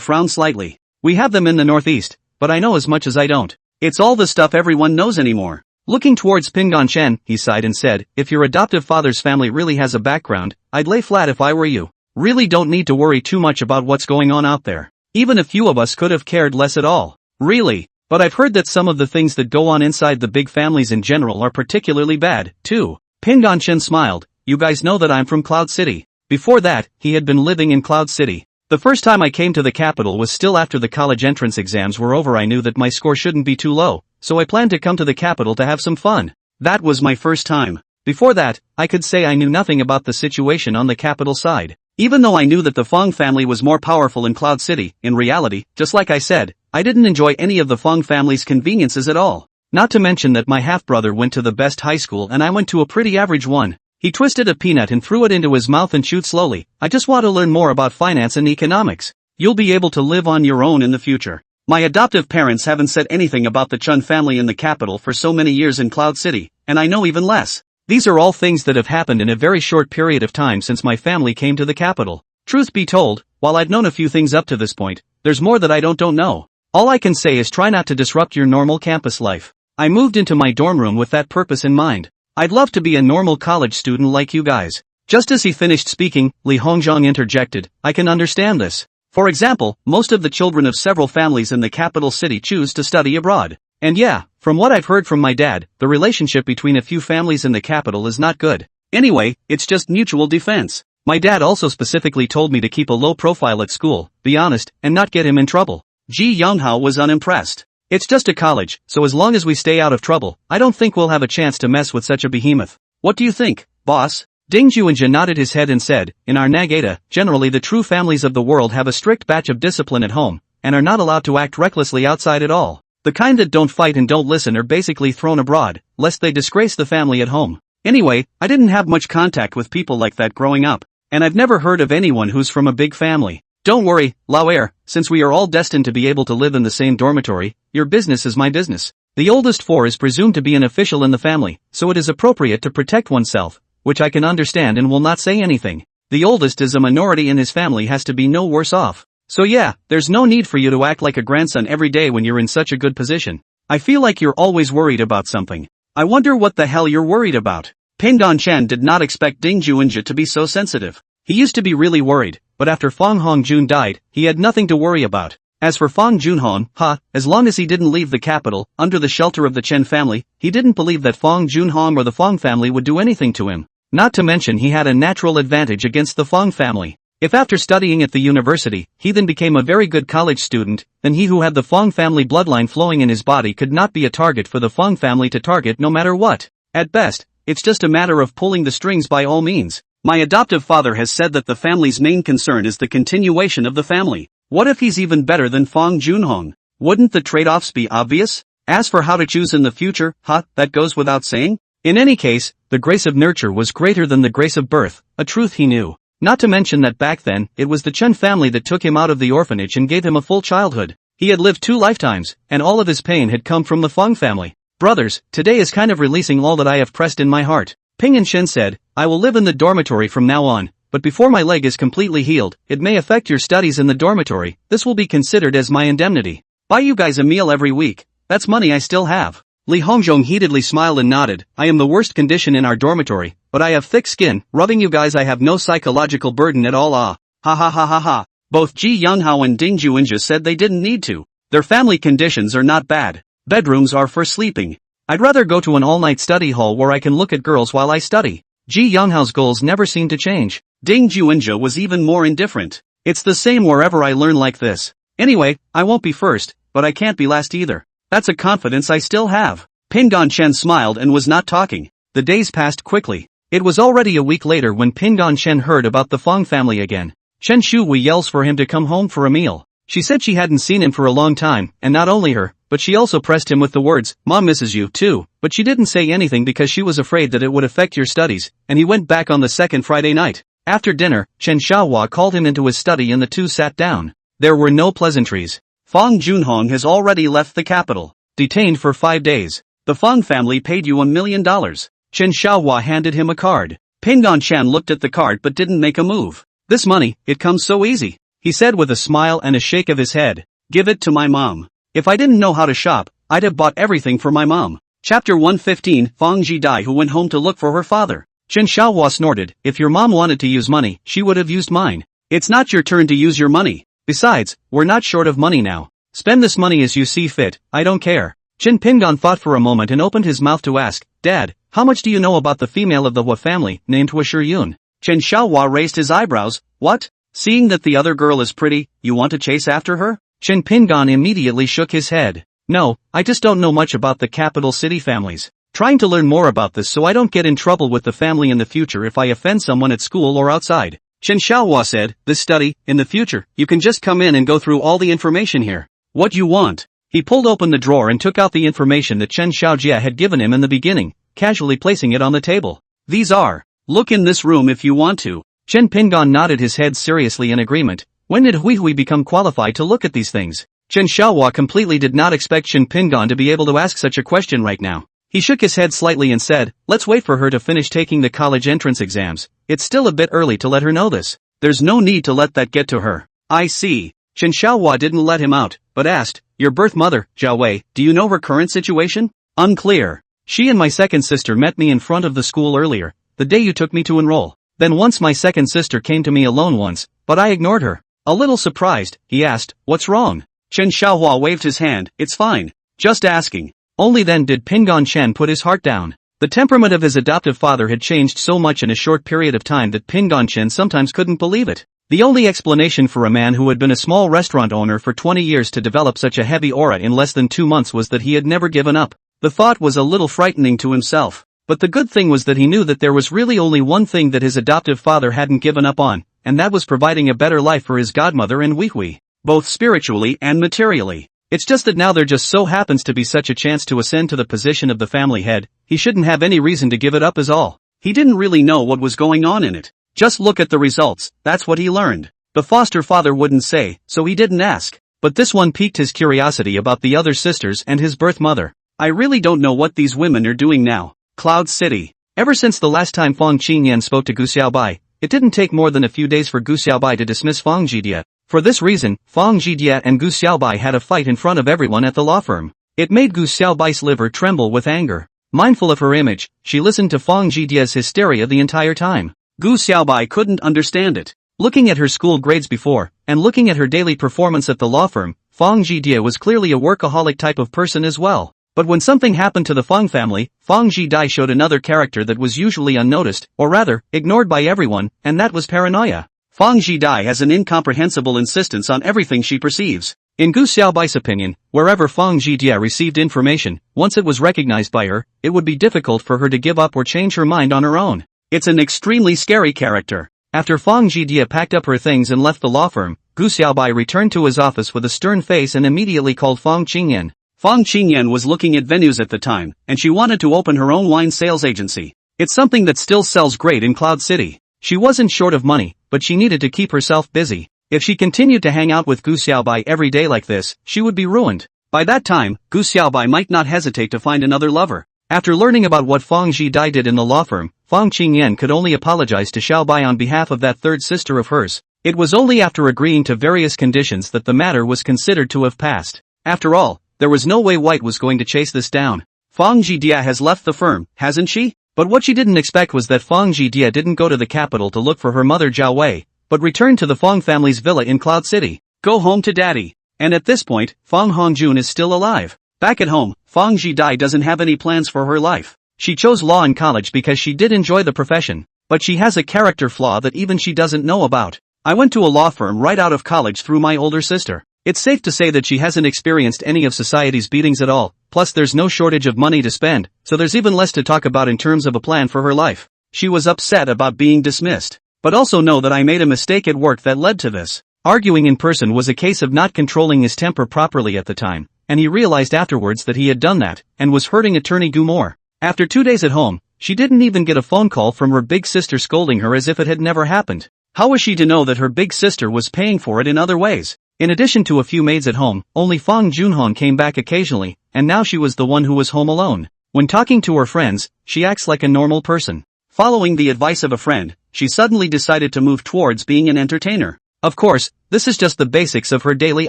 frowned slightly. We have them in the northeast, but I know as much as I don't. It's all the stuff everyone knows anymore. Looking towards Pingan Chen, he sighed and said, if your adoptive father's family really has a background, I'd lay flat if I were you. Really don't need to worry too much about what's going on out there. Even a few of us could have cared less at all. Really. But I've heard that some of the things that go on inside the big families in general are particularly bad, too. Pingan Chen smiled. You guys know that I'm from Cloud City. Before that, he had been living in Cloud City. The first time I came to the capital was still after the college entrance exams were over. I knew that my score shouldn't be too low, so I planned to come to the capital to have some fun. That was my first time. Before that, I could say I knew nothing about the situation on the capital side. Even though I knew that the Fong family was more powerful in Cloud City, in reality, just like I said, I didn't enjoy any of the Fong family's conveniences at all. Not to mention that my half-brother went to the best high school and I went to a pretty average one. He twisted a peanut and threw it into his mouth and chewed slowly. I just want to learn more about finance and economics. You'll be able to live on your own in the future. My adoptive parents haven't said anything about the Chun family in the capital for so many years in Cloud City, and I know even less. These are all things that have happened in a very short period of time since my family came to the capital. Truth be told, while I've known a few things up to this point, there's more that I don't know. All I can say is try not to disrupt your normal campus life. I moved into my dorm room with that purpose in mind. I'd love to be a normal college student like you guys. Just as he finished speaking, Li Hongzhong interjected, I can understand this. For example, most of the children of several families in the capital city choose to study abroad. And yeah, from what I've heard from my dad, the relationship between a few families in the capital is not good. Anyway, it's just mutual defense. My dad also specifically told me to keep a low profile at school, be honest, and not get him in trouble. Ji Yonghao was unimpressed. It's just a college, so as long as we stay out of trouble, I don't think we'll have a chance to mess with such a behemoth. What do you think, boss? Ding Juanjia nodded his head and said, in our Nagata, generally the true families of the world have a strict batch of discipline at home, and are not allowed to act recklessly outside at all. The kind that don't fight and don't listen are basically thrown abroad, lest they disgrace the family at home. Anyway, I didn't have much contact with people like that growing up, and I've never heard of anyone who's from a big family. Don't worry, Lauer, since we are all destined to be able to live in the same dormitory, your business is my business. The oldest four is presumed to be an official in the family, so it is appropriate to protect oneself, which I can understand and will not say anything. The oldest is a minority and his family has to be no worse off. So yeah, there's no need for you to act like a grandson every day when you're in such a good position. I feel like you're always worried about something. I wonder what the hell you're worried about. Pingdon Chen did not expect Ding Juanjia to be so sensitive. He used to be really worried, but after Fong Hongjun died, he had nothing to worry about. As for Fong Junhong, as long as he didn't leave the capital, under the shelter of the Chen family, he didn't believe that Fong Junhong or the Fong family would do anything to him. Not to mention he had a natural advantage against the Fong family. If after studying at the university, he then became a very good college student, then he who had the Fong family bloodline flowing in his body could not be a target for the Fong family to target no matter what. At best, it's just a matter of pulling the strings by all means. My adoptive father has said that the family's main concern is the continuation of the family. What if he's even better than Fong Junhong? Wouldn't the trade-offs be obvious? As for how to choose in the future, that goes without saying? In any case, the grace of nurture was greater than the grace of birth, a truth he knew. Not to mention that back then, it was the Chen family that took him out of the orphanage and gave him a full childhood. He had lived 2 lifetimes, and all of his pain had come from the Fong family. Brothers, today is kind of releasing all that I have pressed in my heart. Ping and Shen said, I will live in the dormitory from now on, but before my leg is completely healed, it may affect your studies in the dormitory. This will be considered as my indemnity. Buy you guys a meal every week. That's money I still have. Li Hongzhong heatedly smiled and nodded. I am the worst condition in our dormitory, but I have thick skin. Rubbing you guys, I have no psychological burden at all. Ha ha ha ha ha. Both Ji Yonghao and Ding Juanjia said they didn't need to. Their family conditions are not bad. Bedrooms are for sleeping. I'd rather go to an all-night study hall where I can look at girls while I study. Ji Yonghao's goals never seem to change. Ding Juanjia was even more indifferent. It's the same wherever I learn like this. Anyway, I won't be first, but I can't be last either. That's a confidence I still have. Pingdon Chen smiled and was not talking. The days passed quickly. It was already a week later when Pingdon Chen heard about the Fong family again. Chen Shuhui yells for him to come home for a meal. She said she hadn't seen him for a long time, and not only her, but she also pressed him with the words, Mom misses you, too, but she didn't say anything because she was afraid that it would affect your studies, and he went back on the second Friday night. After dinner, Chen Xiaohua called him into his study and the two sat down. There were no pleasantries. Fong Junhong has already left the capital. Detained for 5 days. The Fong family paid you $1 million. Chen Xiaohua handed him a card. Pingdon Chen looked at the card but didn't make a move. This money, it comes so easy, he said with a smile and a shake of his head. Give it to my mom. If I didn't know how to shop, I'd have bought everything for my mom. Chapter 115 Fong Jidai who went home to look for her father. Chen Xiaohua snorted, if your mom wanted to use money, she would have used mine. It's not your turn to use your money. Besides, we're not short of money now. Spend this money as you see fit, I don't care. Chen Pingdon thought for a moment and opened his mouth to ask, Dad, how much do you know about the female of the Hua family, named Hua Shiyun? Chen Xiaohua raised his eyebrows. What? Seeing that the other girl is pretty, you want to chase after her? Chen Pingdon immediately shook his head. No, I just don't know much about the capital city families. Trying to learn more about this so I don't get in trouble with the family in the future if I offend someone at school or outside. Chen Xiaohua said, this study, in the future, you can just come in and go through all the information here. What you want? He pulled open the drawer and took out the information that Chen Xiaojia had given him in the beginning, casually placing it on the table. These are. Look in this room if you want to. Chen Pingon nodded his head seriously in agreement. When did Hui become qualified to look at these things? Chen Xiaohua completely did not expect Chen Pingon to be able to ask such a question right now. He shook his head slightly and said, let's wait for her to finish taking the college entrance exams. It's still a bit early to let her know this. There's no need to let that get to her. I see. Chen Xiaohua didn't let him out, but asked, your birth mother, Zhao Wei, do you know her current situation? Unclear. She and my second sister met me in front of the school earlier, the day you took me to enroll. Then once my second sister came to me alone once, but I ignored her. A little surprised, he asked, what's wrong? Chen Xiaohua waved his hand, it's fine. Just asking. Only then did Pingon Chen put his heart down. The temperament of his adoptive father had changed so much in a short period of time that Pingon Chen sometimes couldn't believe it. The only explanation for a man who had been a small restaurant owner for 20 years to develop such a heavy aura in less than 2 months was that he had never given up. The thought was a little frightening to himself. But the good thing was that he knew that there was really only one thing that his adoptive father hadn't given up on, and that was providing a better life for his godmother and Hui, both spiritually and materially. It's just that now there just so happens to be such a chance to ascend to the position of the family head, he shouldn't have any reason to give it up is all. He didn't really know what was going on in it. Just look at the results, that's what he learned. The foster father wouldn't say, so he didn't ask. But this one piqued his curiosity about the other sisters and his birth mother. I really don't know what these women are doing now. Cloud City. Ever since the last time Fang Qingyan spoke to Gu Xiaobai, it didn't take more than a few days for Gu Xiaobai to dismiss Fang Zhidia. For this reason, Fang Zhidia and Gu Xiaobai had a fight in front of everyone at the law firm. It made Gu Xiaobai's liver tremble with anger. Mindful of her image, she listened to Fang Zhidia's hysteria the entire time. Gu Xiaobai couldn't understand it. Looking at her school grades before, and looking at her daily performance at the law firm, Fang Zhidia was clearly a workaholic type of person as well. But when something happened to the Fang family, Fang Zhidai showed another character that was usually unnoticed, or rather, ignored by everyone, and that was paranoia. Fang Zhidai has an incomprehensible insistence on everything she perceives. In Gu Xiaobai's opinion, wherever Fang Zhidia received information, once it was recognized by her, it would be difficult for her to give up or change her mind on her own. It's an extremely scary character. After Fang Zhidia packed up her things and left the law firm, Gu Xiaobai returned to his office with a stern face and immediately called Fang Qingyan. Fang Qingyan was looking at venues at the time, and she wanted to open her own wine sales agency. It's something that still sells great in Cloud City. She wasn't short of money, but she needed to keep herself busy. If she continued to hang out with Gu Xiaobai every day like this, she would be ruined. By that time, Gu Xiaobai might not hesitate to find another lover. After learning about what Fang Zhidai did in the law firm, Fang Qingyan could only apologize to Xiaobai on behalf of that third sister of hers. It was only after agreeing to various conditions that the matter was considered to have passed. After all, there was no way White was going to chase this down. Fang Zhidia has left the firm, hasn't she? But what she didn't expect was that Fang Zhidia didn't go to the capital to look for her mother Zhao Wei, but returned to the Fang family's villa in Cloud City. Go home to daddy. And at this point, Fang Hongjun is still alive. Back at home, Fang Zhidai doesn't have any plans for her life. She chose law in college because she did enjoy the profession, but she has a character flaw that even she doesn't know about. I went to a law firm right out of college through my older sister. It's safe to say that she hasn't experienced any of society's beatings at all, plus there's no shortage of money to spend, so there's even less to talk about in terms of a plan for her life. She was upset about being dismissed. But also know that I made a mistake at work that led to this. Arguing in person was a case of not controlling his temper properly at the time, and he realized afterwards that he had done that, and was hurting attorney Gu more. After 2 days at home, she didn't even get a phone call from her big sister scolding her as if it had never happened. How was she to know that her big sister was paying for it in other ways? In addition to a few maids at home, only Fang Junhong came back occasionally, and now she was the one who was home alone. When talking to her friends, she acts like a normal person. Following the advice of a friend, she suddenly decided to move towards being an entertainer. Of course, this is just the basics of her daily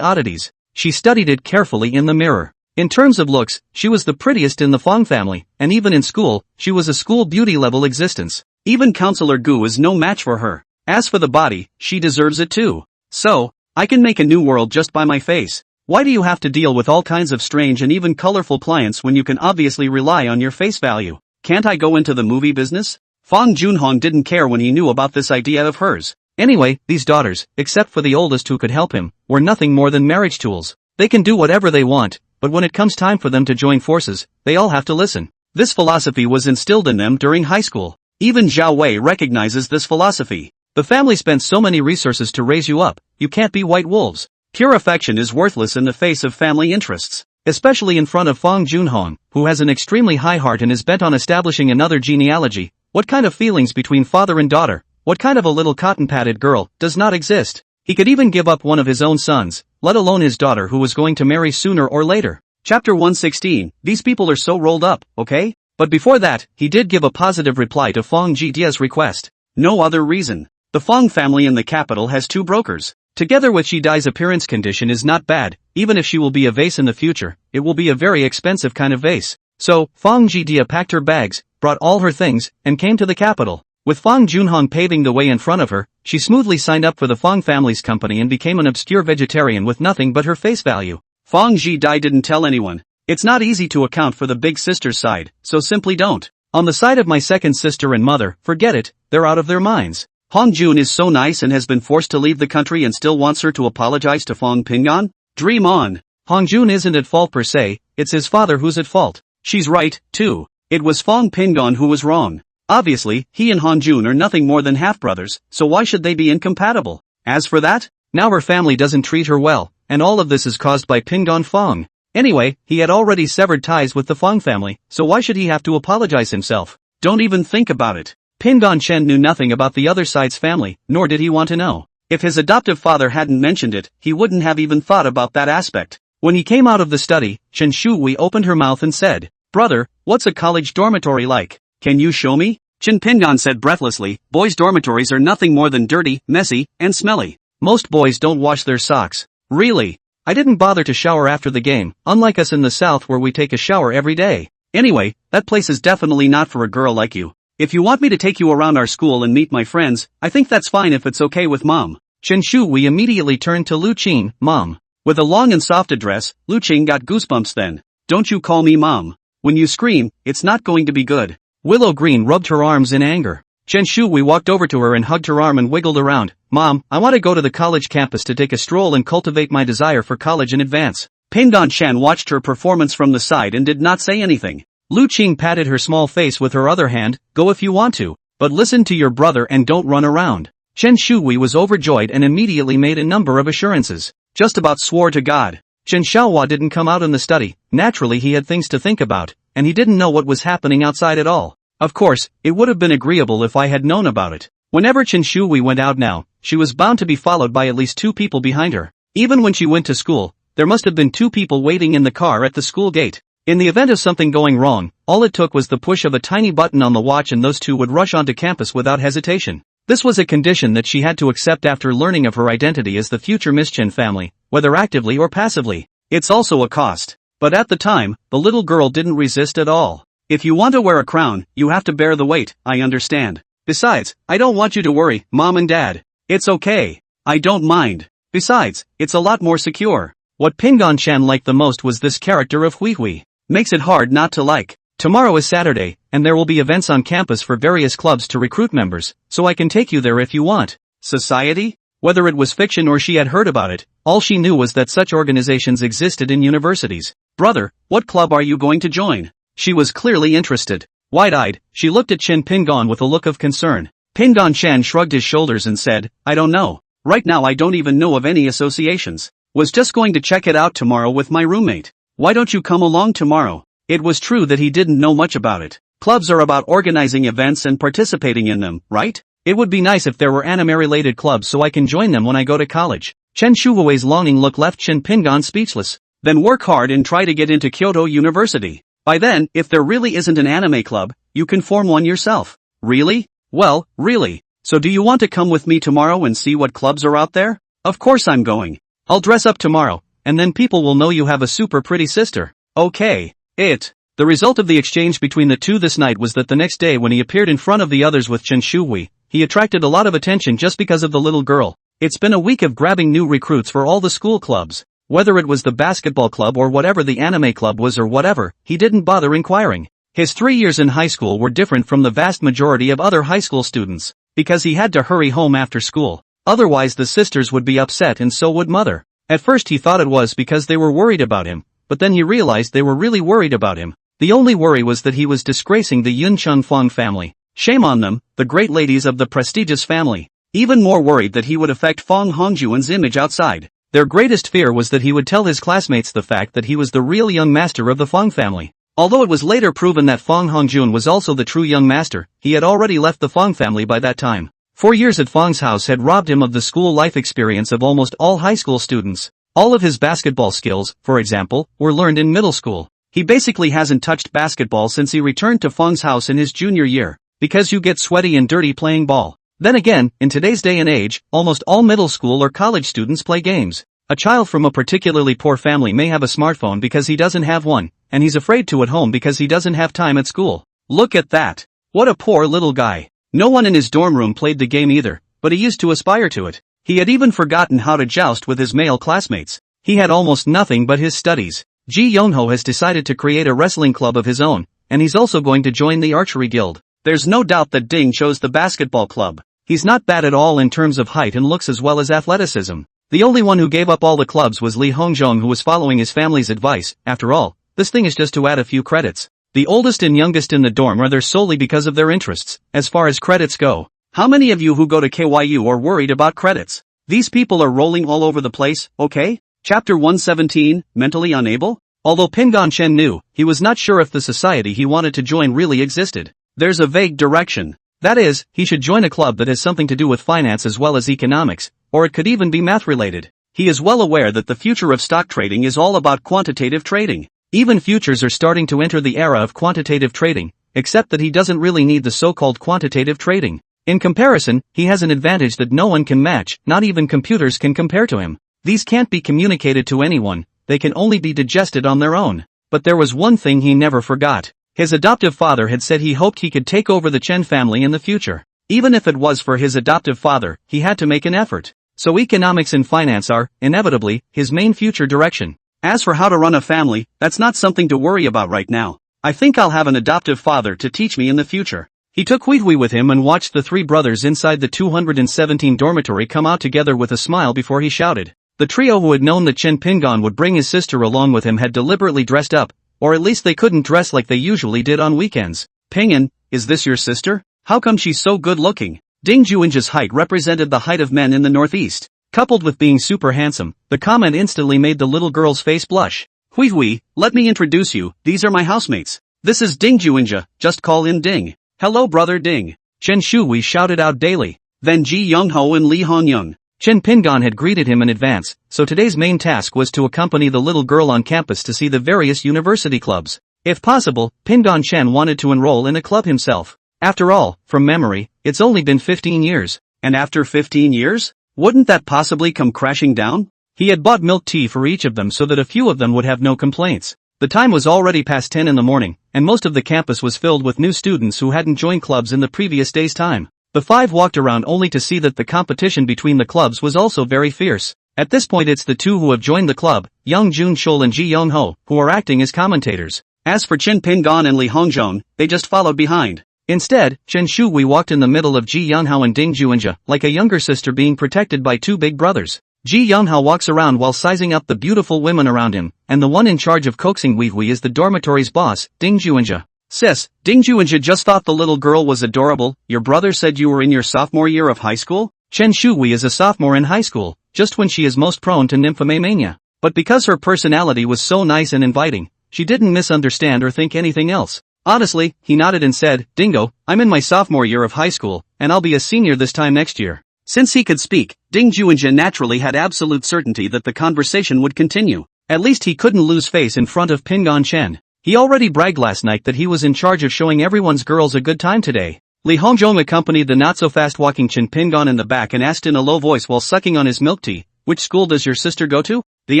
oddities. She studied it carefully in the mirror. In terms of looks, she was the prettiest in the Fang family, and even in school, she was a school beauty level existence. Even Counselor Gu is no match for her. As for the body, she deserves it too. So, I can make a new world just by my face. Why do you have to deal with all kinds of strange and even colorful clients when you can obviously rely on your face value? Can't I go into the movie business? Fang Junhong didn't care when he knew about this idea of hers. Anyway, these daughters, except for the oldest who could help him, were nothing more than marriage tools. They can do whatever they want, but when it comes time for them to join forces, they all have to listen. This philosophy was instilled in them during high school. Even Zhao Wei recognizes this philosophy. The family spent so many resources to raise you up, you can't be white wolves. Pure affection is worthless in the face of family interests. Especially in front of Fong Junhong, who has an extremely high heart and is bent on establishing another genealogy. What kind of feelings between father and daughter, what kind of a little cotton-padded girl, does not exist? He could even give up one of his own sons, let alone his daughter who was going to marry sooner or later. Chapter 116, these people are so rolled up, okay? But before that, he did give a positive reply to Fong Jitia's request. No other reason. The Fong family in the capital has 2 brokers. Together with Shidai's appearance condition is not bad, even if she will be a vase in the future, it will be a very expensive kind of vase. So, Fong Jidia packed her bags, brought all her things, and came to the capital. With Fong Junhong paving the way in front of her, she smoothly signed up for the Fong family's company and became an obscure vegetarian with nothing but her face value. Fong Jidai didn't tell anyone. It's not easy to account for the big sister's side, so simply don't. On the side of my second sister and mother, forget it, they're out of their minds. Hong Jun is so nice and has been forced to leave the country and still wants her to apologize to Fong Pingan? Dream on. Hong Jun isn't at fault per se, it's his father who's at fault. She's right, too. It was Fong Pingan who was wrong. Obviously, he and Hong Jun are nothing more than half-brothers, so why should they be incompatible? As for that, now her family doesn't treat her well, and all of this is caused by Pingan Fong. Anyway, he had already severed ties with the Fong family, so why should he have to apologize himself? Don't even think about it. Pingan Chen knew nothing about the other side's family, nor did he want to know. If his adoptive father hadn't mentioned it, he wouldn't have even thought about that aspect. When he came out of the study, Chen Shuhui opened her mouth and said, "Brother, what's a college dormitory like? Can you show me?" Chen Pingan said breathlessly, "Boys' dormitories are nothing more than dirty, messy, and smelly. Most boys don't wash their socks." Really? I didn't bother to shower after the game, unlike us in the South where we take a shower every day. Anyway, that place is definitely not for a girl like you. If you want me to take you around our school and meet my friends, I think that's fine if it's okay with Mom. Chen Shuhui immediately turned to Lu Qing, Mom. With a long and soft address, Lu Qing got goosebumps then. Don't you call me Mom. When you scream, it's not going to be good. Willow Green rubbed her arms in anger. Chen Shuhui walked over to her and hugged her arm and wiggled around. Mom, I want to go to the college campus to take a stroll and cultivate my desire for college in advance. Pingan Chen watched her performance from the side and did not say anything. Lu Qing patted her small face with her other hand. Go if you want to, but listen to your brother and don't run around. Chen Shuhui was overjoyed and immediately made a number of assurances. Just about swore to God. Chen Xiaohua didn't come out in the study. Naturally he had things to think about, and he didn't know what was happening outside at all. Of course, it would have been agreeable if I had known about it. Whenever Chen Shuhui went out now, she was bound to be followed by at least 2 people behind her. Even when she went to school, there must have been 2 people waiting in the car at the school gate. In the event of something going wrong, all it took was the push of a tiny button on the watch and those 2 would rush onto campus without hesitation. This was a condition that she had to accept after learning of her identity as the future Miss Chen family, whether actively or passively. It's also a cost. But at the time, the little girl didn't resist at all. If you want to wear a crown, you have to bear the weight, I understand. Besides, I don't want you to worry, Mom and Dad. It's okay. I don't mind. Besides, it's a lot more secure. What Pingan Chen liked the most was this character of Hui Hui. Makes it hard not to like. Tomorrow is Saturday, and there will be events on campus for various clubs to recruit members, so I can take you there if you want. Society? Whether it was fiction or she had heard about it, all she knew was that such organizations existed in universities. Brother, what club are you going to join? She was clearly interested. Wide-eyed, she looked at Chen Pingan with a look of concern. Pingan Chen shrugged his shoulders and said, I don't know. Right now I don't even know of any associations. Was just going to check it out tomorrow with my roommate. Why don't you come along tomorrow? It was true that he didn't know much about it. Clubs are about organizing events and participating in them, right? It would be nice if there were anime-related clubs so I can join them when I go to college. Chen Shuhui's longing look left Chen Pingan speechless. Then work hard and try to get into Kyoto University. By then, if there really isn't an anime club, you can form one yourself. Really? Well, really. So do you want to come with me tomorrow and see what clubs are out there? Of course I'm going. I'll dress up tomorrow, and then people will know you have a super pretty sister. Okay. The result of the exchange between the two this night was that the next day when he appeared in front of the others with Chen Shuhui, he attracted a lot of attention just because of the little girl. It's been a week of grabbing new recruits for all the school clubs. Whether it was the basketball club or whatever the anime club was or whatever, he didn't bother inquiring. His 3 years in high school were different from the vast majority of other high school students, because he had to hurry home after school. Otherwise the sisters would be upset and so would mother. At first he thought it was because they were worried about him, but then he realized they were really worried about him. The only worry was that he was disgracing the Yuncheng Fong family. Shame on them, the great ladies of the prestigious family. even more worried that he would affect Fong Hongjuan's image outside. Their greatest fear was that he would tell his classmates the fact that he was the real young master of the Fong family. Although it was later proven that Fong Hongjun was also the true young master, he had already left the Fong family by that time. 4 years at Fong's house had robbed him of the school life experience of almost all high school students. All of his basketball skills, for example, were learned in middle school. He basically hasn't touched basketball since he returned to Fong's house in his junior year, because you get sweaty and dirty playing ball. Then again, in today's day and age, almost all middle school or college students play games. A child from a particularly poor family may have a smartphone because he doesn't have one, and he's afraid to at home because he doesn't have time at school. Look at that. What a poor little guy. No one in his dorm room played the game either, but he used to aspire to it. He had even forgotten how to joust with his male classmates. He had almost nothing but his studies. Ji Yonho has decided to create a wrestling club of his own, and he's also going to join the archery guild. There's no doubt that Ding chose the basketball club. He's not bad at all in terms of height and looks as well as athleticism. The only one who gave up all the clubs was Li Hongzhong, who was following his family's advice. After all, this thing is just to add a few credits. The oldest and youngest in the dorm are there solely because of their interests, as far as credits go. How many of you who go to KYU are worried about credits? These people are rolling all over the place, okay? Chapter 117, Mentally Unable? Although Pingon Chen knew, he was not sure if the society he wanted to join really existed. There's a vague direction. That is, he should join a club that has something to do with finance as well as economics, or it could even be math-related. He is well aware that the future of stock trading is all about quantitative trading. Even futures are starting to enter the era of quantitative trading, except that he doesn't really need the so-called quantitative trading. In comparison, he has an advantage that no one can match, not even computers can compare to him. These can't be communicated to anyone, they can only be digested on their own. But there was one thing he never forgot. His adoptive father had said he hoped he could take over the Chen family in the future. Even if it was for his adoptive father, he had to make an effort. So economics and finance are, inevitably, his main future direction. As for how to run a family, that's not something to worry about right now. I think I'll have an adoptive father to teach me in the future. He took Huihui with him and watched the three brothers inside the 217 dormitory come out together with a smile before he shouted. The trio who had known that Chen Pingon would bring his sister along with him had deliberately dressed up, or at least they couldn't dress like they usually did on weekends. Pingon, is this your sister? How come she's so good looking? Ding Juinja's height represented the height of men in the Northeast. Coupled with being super handsome, the comment instantly made the little girl's face blush. Huihui, let me introduce you, these are my housemates. This is Ding Juinja, just call in Ding. Hello brother Ding. Chen Shuhui shouted out daily. Then Ji Youngho and Li Hongyung. Chen Pingon had greeted him in advance, so today's main task was to accompany the little girl on campus to see the various university clubs. If possible, Pingon Chen wanted to enroll in a club himself. After all, from memory, it's only been 15 years. And after 15 years? Wouldn't that possibly come crashing down? He had bought milk tea for each of them so that a few of them would have no complaints. The time was already past 10 in the morning, and most of the campus was filled with new students who hadn't joined clubs in the previous day's time. The five walked around only to see that the competition between the clubs was also very fierce. At this point it's the two who have joined the club, Yang Jun Chol and Ji Yongho, who are acting as commentators. As for Chen Pingon and Li Hongzhong, they just followed behind. Instead, Chen Shuhui walked in the middle of Ji Yonghao and Ding Juinja, like a younger sister being protected by two big brothers. Ji Yonghao walks around while sizing up the beautiful women around him, and the one in charge of coaxing Huihui is the dormitory's boss, Ding Juinja. Sis, Ding Juinja just thought the little girl was adorable. Your brother said you were in your sophomore year of high school? Chen Shuhui is a sophomore in high school, just when she is most prone to nymphomania. But because her personality was so nice and inviting, she didn't misunderstand or think anything else. Honestly, he nodded and said, Dingo, I'm in my sophomore year of high school, and I'll be a senior this time next year. Since he could speak, Ding Juinja naturally had absolute certainty that the conversation would continue. At least he couldn't lose face in front of Pingon Chen. He already bragged last night that he was in charge of showing everyone's girls a good time today. Li Hongzhong accompanied the not-so-fast-walking Chen Pingon in the back and asked in a low voice while sucking on his milk tea, which school does your sister go to? The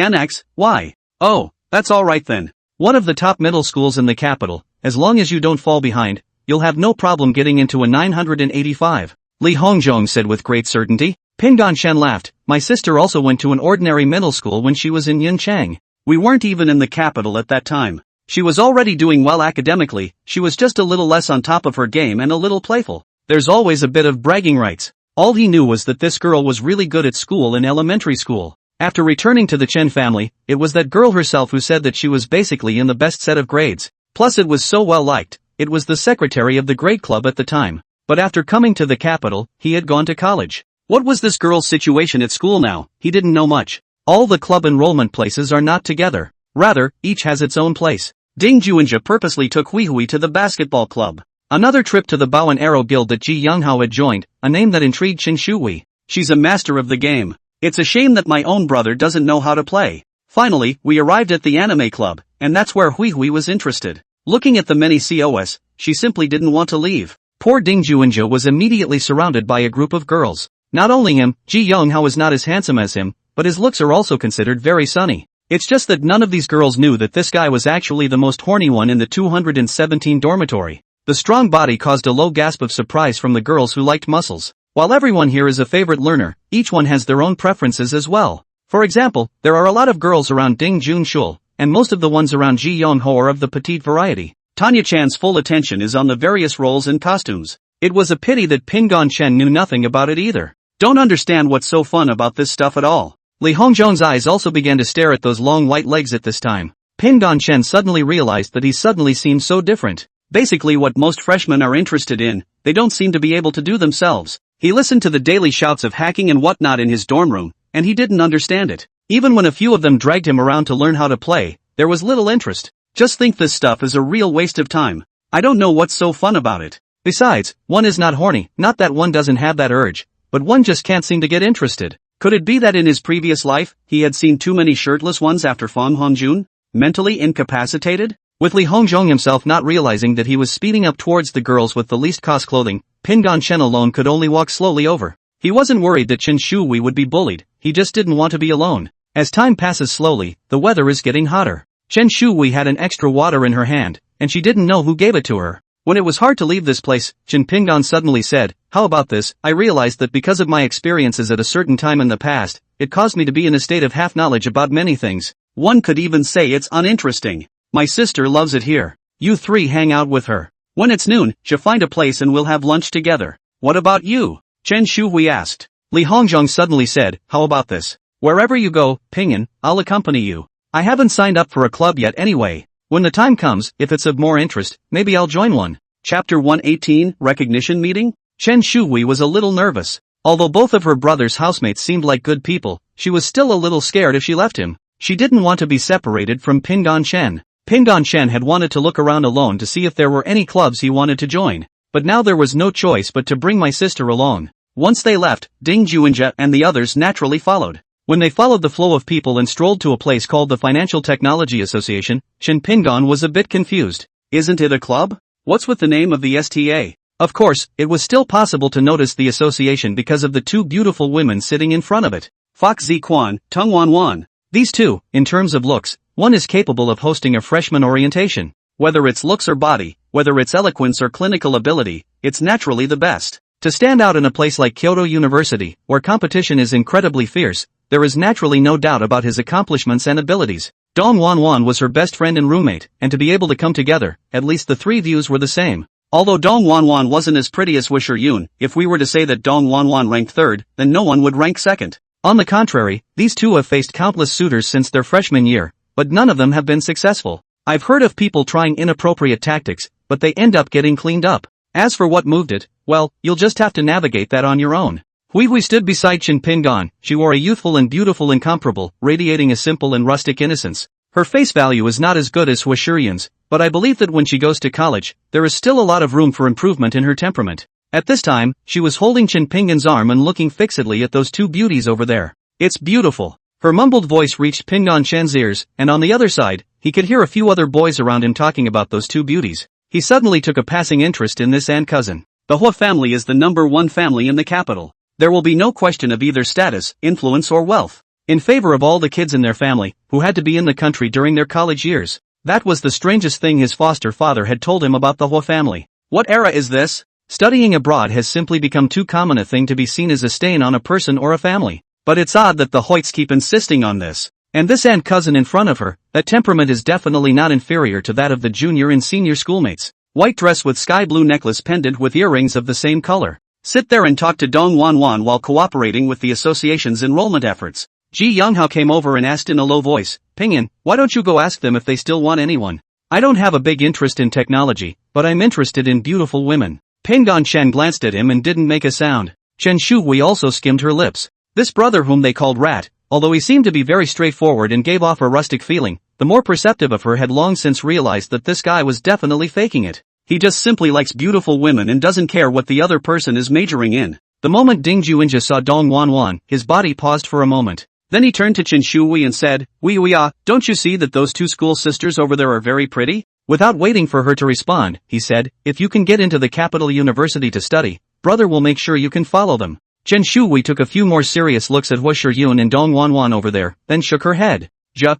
annex, why? Oh, that's alright then. One of the top middle schools in the capital, as long as you don't fall behind, you'll have no problem getting into a 985. Li Hongzhong said with great certainty. Pingon Chen laughed, my sister also went to an ordinary middle school when she was in Yunchang. We weren't even in the capital at that time. She was already doing well academically, she was just a little less on top of her game and a little playful. There's always a bit of bragging rights. All he knew was that this girl was really good at school in elementary school. After returning to the Chen family, it was that girl herself who said that she was basically in the best set of grades. Plus it was so well liked, it was the secretary of the grade club at the time. But after coming to the capital, he had gone to college. What was this girl's situation at school now? He didn't know much. All the club enrollment places are not together. Rather, each has its own place. Ding Juanja purposely took Hui to the basketball club. Another trip to the Bow and Arrow Guild that Ji Younghao had joined, a name that intrigued Qin Shui. She's a master of the game. It's a shame that my own brother doesn't know how to play. Finally, we arrived at the anime club, and that's where Hui was interested. Looking at the many COS, she simply didn't want to leave. Poor Ding Juanja was immediately surrounded by a group of girls. Not only him, Ji Younghao is not as handsome as him, but his looks are also considered very sunny. It's just that none of these girls knew that this guy was actually the most horny one in the 217 dormitory. The strong body caused a low gasp of surprise from the girls who liked muscles. While everyone here is a favorite learner, each one has their own preferences as well. For example, there are a lot of girls around Ding Junshul, and most of the ones around Ji Youngho are of the petite variety. Tanya-chan's full attention is on the various roles and costumes. It was a pity that Pingon Chen knew nothing about it either. Don't understand what's so fun about this stuff at all. Li Hongzhong's eyes also began to stare at those long white legs at this time. Pingon Chen suddenly realized that he suddenly seemed so different. Basically what most freshmen are interested in, they don't seem to be able to do themselves. He listened to the daily shouts of hacking and whatnot in his dorm room, and he didn't understand it. Even when a few of them dragged him around to learn how to play, there was little interest. Just think this stuff is a real waste of time. I don't know what's so fun about it. Besides, one is not horny, not that one doesn't have that urge, but one just can't seem to get interested. Could it be that in his previous life, he had seen too many shirtless ones after Fang Hongjun? Mentally incapacitated? With Li Hongzhong himself not realizing that he was speeding up towards the girls with the least cost clothing, Pingon Chen alone could only walk slowly over. He wasn't worried that Qin Shui would be bullied, he just didn't want to be alone. As time passes slowly, the weather is getting hotter. Chen Shui had an extra water in her hand, and she didn't know who gave it to her. When it was hard to leave this place, Qin Pingon suddenly said, "How about this? I realized that because of my experiences at a certain time in the past, it caused me to be in a state of half-knowledge about many things. One could even say it's uninteresting. My sister loves it here. You three hang out with her. When it's noon, she'll find a place and we'll have lunch together. What about you?" Chen Shui asked. Li Hongzhong suddenly said, "How about this? Wherever you go, Pingon, I'll accompany you. I haven't signed up for a club yet anyway. When the time comes, if it's of more interest, maybe I'll join one." Chapter 118, Recognition Meeting? Chen Shui was a little nervous. Although both of her brother's housemates seemed like good people, she was still a little scared if she left him. She didn't want to be separated from Pingon Chen. Pingon Chen had wanted to look around alone to see if there were any clubs he wanted to join. But now there was no choice but to bring my sister along. Once they left, Ding Juanja and the others naturally followed. When they followed the flow of people and strolled to a place called the Financial Technology Association, Chen Pingon was a bit confused. Isn't it a club? What's with the name of the STA? Of course, it was still possible to notice the association because of the two beautiful women sitting in front of it. Fox Ziquan, Tung Wan Wan. These two, in terms of looks, one is capable of hosting a freshman orientation. Whether it's looks or body, whether it's eloquence or clinical ability, it's naturally the best. To stand out in a place like Kyoto University, where competition is incredibly fierce, there is naturally no doubt about his accomplishments and abilities. Dong Wanwan was her best friend and roommate, and to be able to come together, at least the three views were the same. Although Dong Wanwan wasn't as pretty as Wisher Yun, if we were to say that Dong Wanwan ranked third, then no one would rank second. On the contrary, these two have faced countless suitors since their freshman year, but none of them have been successful. I've heard of people trying inappropriate tactics, but they end up getting cleaned up. As for what moved it, well, you'll just have to navigate that on your own. Hui stood beside Qin Pingon. She wore a youthful and beautiful incomparable, radiating a simple and rustic innocence. Her face value is not as good as Hui Shiryun's, but I believe that when she goes to college, there is still a lot of room for improvement in her temperament. At this time, she was holding Qin Pingon's arm and looking fixedly at those two beauties over there. "It's beautiful." Her mumbled voice reached Pingon Chen's ears, and on the other side, he could hear a few other boys around him talking about those two beauties. He suddenly took a passing interest in this aunt cousin. The Hua family is the #1 family in the capital. There will be no question of either status, influence or wealth. In favor of all the kids in their family, who had to be in the country during their college years. That was the strangest thing his foster father had told him about the Hua family. What era is this? Studying abroad has simply become too common a thing to be seen as a stain on a person or a family. But it's odd that the Hoyts keep insisting on this. And this aunt cousin in front of her, that temperament is definitely not inferior to that of the junior and senior schoolmates. White dress with sky blue necklace pendant with earrings of the same color. Sit there and talk to Dong Wanwan while cooperating with the association's enrollment efforts. Ji Younghao came over and asked in a low voice, "Pingon, why don't you go ask them if they still want anyone? I don't have a big interest in technology, but I'm interested in beautiful women." Pingon Chen glanced at him and didn't make a sound. Chen Shuhui also skimmed her lips. This brother whom they called Rat, although he seemed to be very straightforward and gave off a rustic feeling, the more perceptive of her had long since realized that this guy was definitely faking it. He just simply likes beautiful women and doesn't care what the other person is majoring in. The moment Ding Juinja saw Dong Wanwan, his body paused for a moment. Then he turned to Chen Shuhui and said, don't you see that those two school sisters over there are very pretty? Without waiting for her to respond, he said, if you can get into the capital university to study, brother will make sure you can follow them. Chen Shuhui took a few more serious looks at Hua Shiyun and Dong Wanwan over there, then shook her head.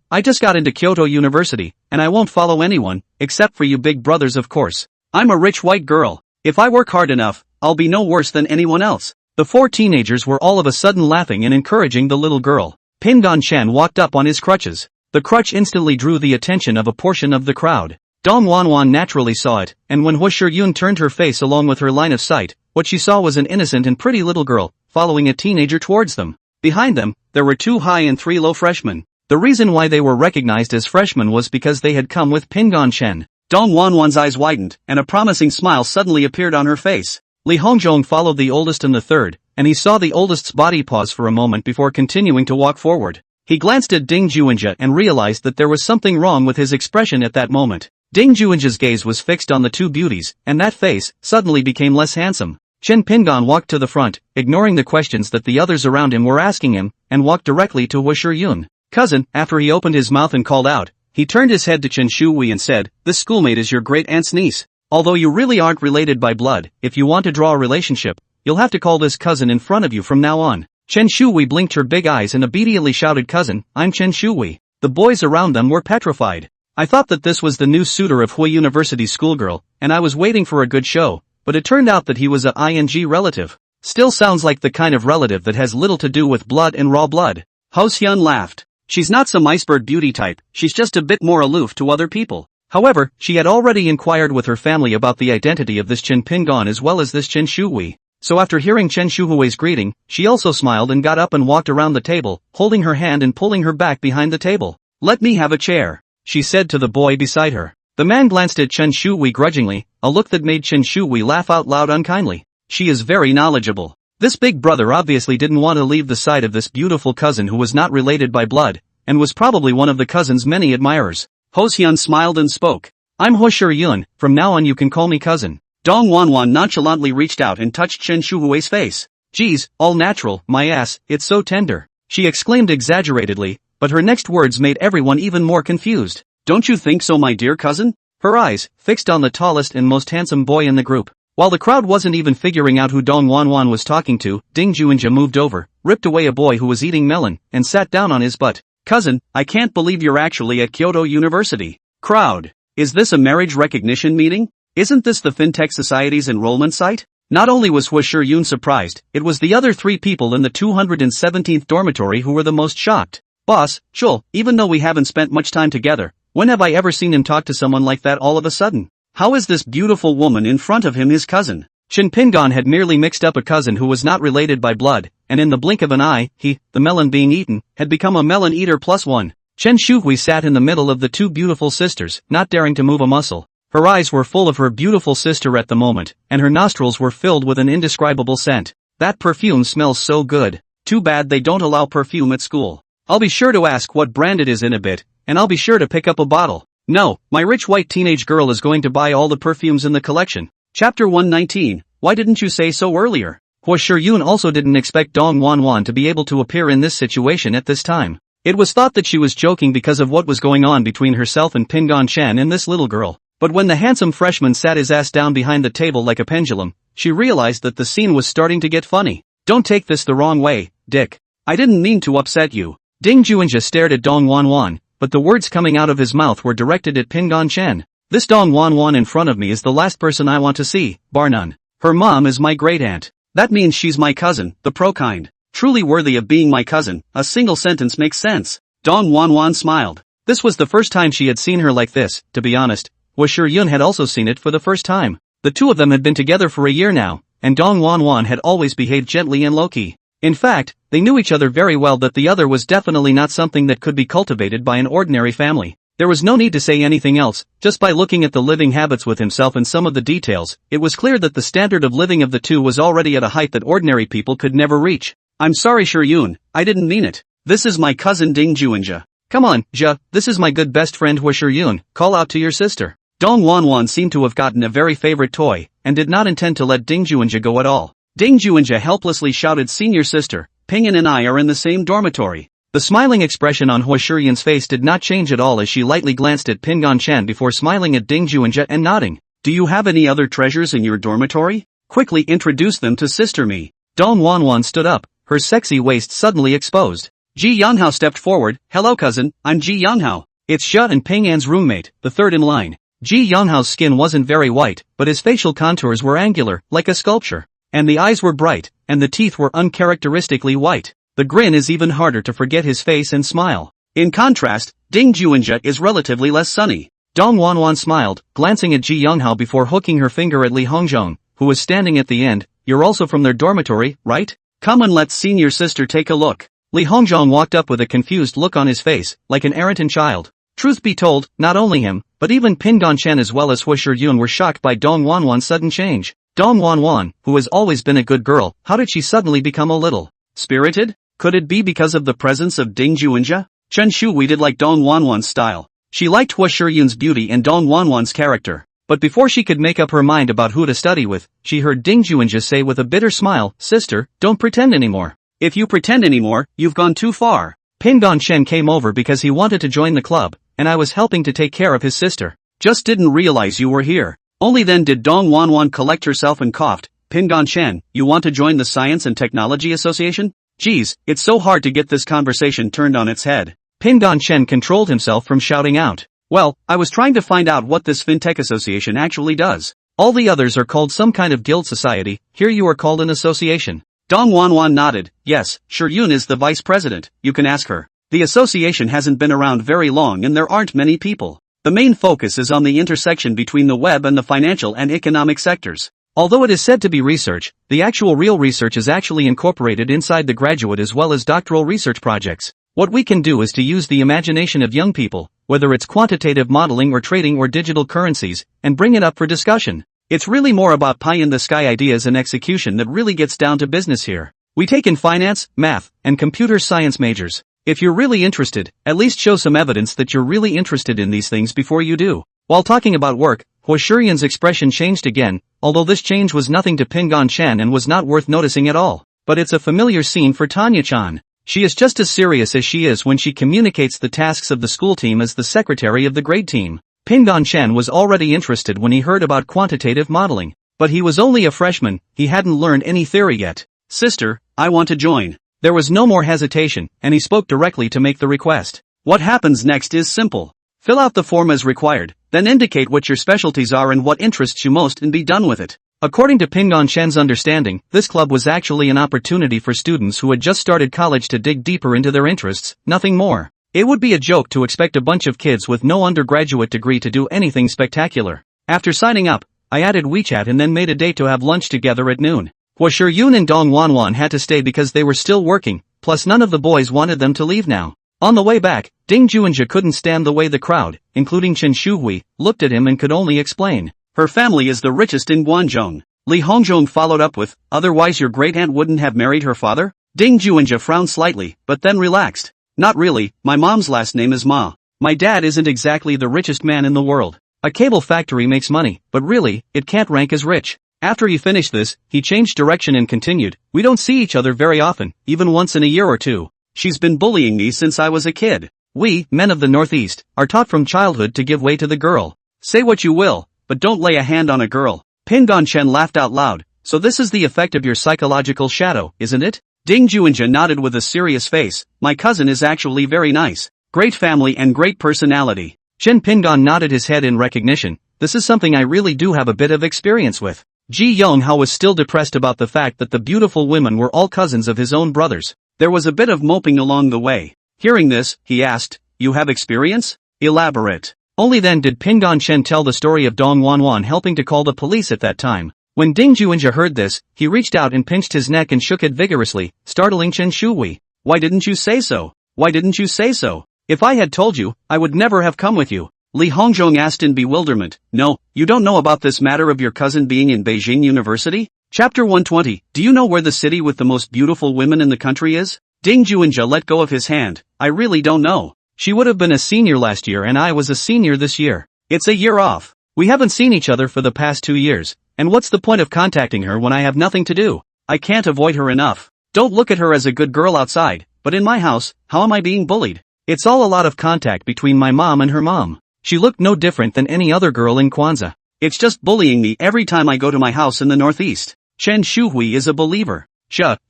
I just got into Kyoto University, and I won't follow anyone, except for you big brothers of course. I'm a rich white girl. If I work hard enough, I'll be no worse than anyone else. The four teenagers were all of a sudden laughing and encouraging the little girl. Pingon Chen walked up on his crutches. The crutch instantly drew the attention of a portion of the crowd. Dong Wanwan naturally saw it, and when Hua Shiyun turned her face along with her line of sight, what she saw was an innocent and pretty little girl, following a teenager towards them. Behind them, there were 2 high and 3 low freshmen. The reason why they were recognized as freshmen was because they had come with Pingon Chen. Dong Wanwan's eyes widened, and a promising smile suddenly appeared on her face. Li Hongzhong followed the oldest and the third, and he saw the oldest's body pause for a moment before continuing to walk forward. He glanced at Ding Juinja and realized that there was something wrong with his expression at that moment. Ding Juinja's gaze was fixed on the two beauties, and that face suddenly became less handsome. Chen Pingon walked to the front, ignoring the questions that the others around him were asking him, and walked directly to Hua Shiyun. Cousin, after he opened his mouth and called out, he turned his head to Chen Shuhui and said, this schoolmate is your great aunt's niece. Although you really aren't related by blood, if you want to draw a relationship, you'll have to call this cousin in front of you from now on. Chen Shuhui blinked her big eyes and obediently shouted, cousin, I'm Chen Shuhui. The boys around them were petrified. I thought that this was the new suitor of Hui University's schoolgirl, and I was waiting for a good show, but it turned out that he was a ing relative. Still sounds like the kind of relative that has little to do with blood and raw blood. Ho Hyun laughed. She's not some iceberg beauty type, she's just a bit more aloof to other people. However, she had already inquired with her family about the identity of this Chen Pingon as well as this Chen Shuhui. So after hearing Chen Shuhui's greeting, she also smiled and got up and walked around the table, holding her hand and pulling her back behind the table. Let me have a chair, she said to the boy beside her. The man glanced at Chen Shuhui grudgingly, a look that made Chen Shuhui laugh out loud unkindly. She is very knowledgeable. This big brother obviously didn't want to leave the side of this beautiful cousin who was not related by blood, and was probably one of the cousin's many admirers. Ho Hyun smiled and spoke. I'm Hua Shiyun, from now on you can call me cousin. Dong Wanwan nonchalantly reached out and touched Chen Shuhui's face. Geez, all natural, my ass, it's so tender, she exclaimed exaggeratedly, but her next words made everyone even more confused. Don't you think so, my dear cousin? Her eyes, fixed on the tallest and most handsome boy in the group. While the crowd wasn't even figuring out who Dong Wanwan was talking to, Ding Juinja moved over, ripped away a boy who was eating melon, and sat down on his butt. Cousin, I can't believe you're actually at Kyoto University. Crowd. Is this a marriage recognition meeting? Isn't this the FinTech Society's enrollment site? Not only was Hua Shiyun surprised, it was the other 3 people in the 217th dormitory who were the most shocked. Boss, Chul, even though we haven't spent much time together, when have I ever seen him talk to someone like that all of a sudden? How is this beautiful woman in front of him his cousin? Chen Pingon had merely mixed up a cousin who was not related by blood, and in the blink of an eye, he, the melon being eaten, had become a melon eater +1. Chen Shuhui sat in the middle of the 2 beautiful sisters, not daring to move a muscle. Her eyes were full of her beautiful sister at the moment, and her nostrils were filled with an indescribable scent. That perfume smells so good. Too bad they don't allow perfume at school. I'll be sure to ask what brand it is in a bit, and I'll be sure to pick up a bottle. No, my rich white teenage girl is going to buy all the perfumes in the collection. Chapter 119, why didn't you say so earlier? Hua Shiyun also didn't expect Dong Wanwan to be able to appear in this situation at this time. It was thought that she was joking because of what was going on between herself and Pingon Chen and this little girl. But when the handsome freshman sat his ass down behind the table like a pendulum, she realized that the scene was starting to get funny. Don't take this the wrong way, Dick. I didn't mean to upset you. Ding Juinja stared at Dong Wanwan, but the words coming out of his mouth were directed at Pingon Chen. This Dong Wanwan in front of me is the last person I want to see, bar none. Her mom is my great aunt. That means she's my cousin, the pro kind. Truly worthy of being my cousin, a single sentence makes sense. Dong Wanwan smiled. This was the first time she had seen her like this, to be honest. Hua Shiyun had also seen it for the first time. The two of them had been together for a year now, and Dong Wanwan had always behaved gently and low-key. In fact, they knew each other very well that the other was definitely not something that could be cultivated by an ordinary family. There was no need to say anything else. Just by looking at the living habits with himself and some of the details, it was clear that the standard of living of the two was already at a height that ordinary people could never reach. I'm sorry Shiryun, I didn't mean it. This is my cousin Ding Juinja. Come on, this is my good best friend Hua Shiryun, call out to your sister. Dong Wanwan seemed to have gotten a very favorite toy, and did not intend to let Ding Juinja go at all. Ding Juinja helplessly shouted, "Senior sister, Pingyan and I are in the same dormitory." The smiling expression on Hua Shiryun's face did not change at all as she lightly glanced at Pingan Chen before smiling at Ding Juinja and nodding. Do you have any other treasures in your dormitory? Quickly introduce them to Sister Me. Dong Wanwan stood up, her sexy waist suddenly exposed. Ji Yanghao stepped forward. Hello cousin, I'm Ji Yanghao. It's Xia and Pingyan's roommate, the third in line. Ji Yanghao's skin wasn't very white, but his facial contours were angular, like a sculpture. And the eyes were bright, and the teeth were uncharacteristically white. The grin is even harder to forget his face and smile. In contrast, Ding Juinja is relatively less sunny. Dong Wanwan smiled, glancing at Ji Yanghao before hooking her finger at Li Hongzhong, who was standing at the end. You're also from their dormitory, right? Come and let senior sister take a look. Li Hongzhong walked up with a confused look on his face, like an errant child. Truth be told, not only him, but even Pingan Chen as well as Hua Shiryun were shocked by Dong Wanwan's sudden change. Dong Wanwan, who has always been a good girl, how did she suddenly become a little spirited? Could it be because of the presence of Ding Juinja? Chen Shuhui did like Dong Wanwan's style. She liked Hua Shiryun's beauty and Dong Wanwan's character. But before she could make up her mind about who to study with, she heard Ding Juinja say with a bitter smile, "Sister, don't pretend anymore. If you pretend anymore, you've gone too far." Pingan Chen came over because he wanted to join the club, and I was helping to take care of his sister. Just didn't realize you were here. Only then did Dong Wanwan collect herself and coughed. Pingan Chen, you want to join the Science and Technology Association? Geez, it's so hard to get this conversation turned on its head. Pingan Chen controlled himself from shouting out. Well, I was trying to find out what this FinTech Association actually does. All the others are called some kind of guild society, here you are called an association. Dong Wanwan nodded. Yes, Shiryun is the vice president, you can ask her. The association hasn't been around very long and there aren't many people. The main focus is on the intersection between the web and the financial and economic sectors. Although it is said to be research, the actual real research is actually incorporated inside the graduate as well as doctoral research projects. What we can do is to use the imagination of young people, whether it's quantitative modeling or trading or digital currencies, and bring it up for discussion. It's really more about pie-in-the-sky ideas and execution that really gets down to business here. We take in finance, math, and computer science majors. If you're really interested, at least show some evidence that you're really interested in these things before you do. While talking about work, Hua Shiryun's expression changed again, although this change was nothing to Pingan Chen and was not worth noticing at all. But it's a familiar scene for Tanya-chan. She is just as serious as she is when she communicates the tasks of the school team as the secretary of the grade team. Pingan Chen was already interested when he heard about quantitative modeling. But he was only a freshman, he hadn't learned any theory yet. Sister, I want to join. There was no more hesitation, and he spoke directly to make the request. What happens next is simple. Fill out the form as required, then indicate what your specialties are and what interests you most and be done with it. According to Pingan Chen's understanding, this club was actually an opportunity for students who had just started college to dig deeper into their interests, nothing more. It would be a joke to expect a bunch of kids with no undergraduate degree to do anything spectacular. After signing up, I added WeChat and then made a date to have lunch together at noon. Hua Shiryun and Dong Wanwan had to stay because they were still working, plus none of the boys wanted them to leave now. On the way back, Ding Juinja couldn't stand the way the crowd, including Chen Shuhui, looked at him and could only explain. Her family is the richest in Guangzhou. Li Hongzhong followed up with, otherwise your great-aunt wouldn't have married her father? Ding Juinja frowned slightly, but then relaxed. Not really, my mom's last name is Ma. My dad isn't exactly the richest man in the world. A cable factory makes money, but really, it can't rank as rich. After he finished this, he changed direction and continued, we don't see each other very often, even once in a year or two. She's been bullying me since I was a kid. We, men of the Northeast, are taught from childhood to give way to the girl. Say what you will, but don't lay a hand on a girl. Pingan Chen laughed out loud. So this is the effect of your psychological shadow, isn't it? Ding Juinja nodded with a serious face. My cousin is actually very nice. Great family and great personality. Chen Pingan nodded his head in recognition. This is something I really do have a bit of experience with. Ji Yonghao was still depressed about the fact that the beautiful women were all cousins of his own brothers. There was a bit of moping along the way. Hearing this, he asked, you have experience? Elaborate. Only then did Pingan Chen tell the story of Dong Wanwan helping to call the police at that time. When Ding Juinja heard this, he reached out and pinched his neck and shook it vigorously, startling Chen Shuhui. Why didn't you say so? Why didn't you say so? If I had told you, I would never have come with you. Li Hongzhong asked in bewilderment. No, you don't know about this matter of your cousin being in Beijing University? Chapter 120. Do you know where the city with the most beautiful women in the country is? Ding Juanjia let go of his hand. I really don't know. She would have been a senior last year and I was a senior this year. It's a year off. We haven't seen each other for the past 2 years. And what's the point of contacting her when I have nothing to do? I can't avoid her enough. Don't look at her as a good girl outside, but in my house, how am I being bullied? It's all a lot of contact between my mom and her mom. She looked no different than any other girl in Kwanzaa. It's just bullying me every time I go to my house in the northeast. Chen Shuhui is a believer.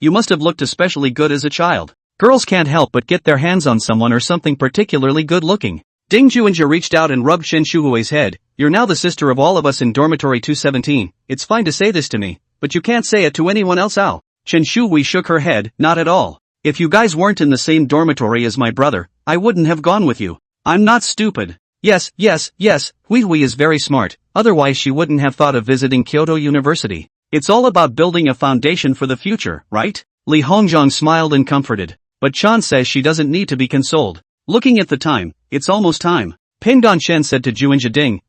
You must have looked especially good as a child. Girls can't help but get their hands on someone or something particularly good looking. Ding Juanjia reached out and rubbed Chen Shuhui's head. You're now the sister of all of us in dormitory 217. It's fine to say this to me, but you can't say it to anyone else. Al. Chen Shuhui shook her head. Not at all. If you guys weren't in the same dormitory as my brother, I wouldn't have gone with you. I'm not stupid. Yes, Hui is very smart, otherwise she wouldn't have thought of visiting Kyoto University. It's all about building a foundation for the future, right? Li Hongzhong smiled and comforted. But Chan says she doesn't need to be consoled. Looking at the time, it's almost time. Pingdong Shen said to Juanjia Ding,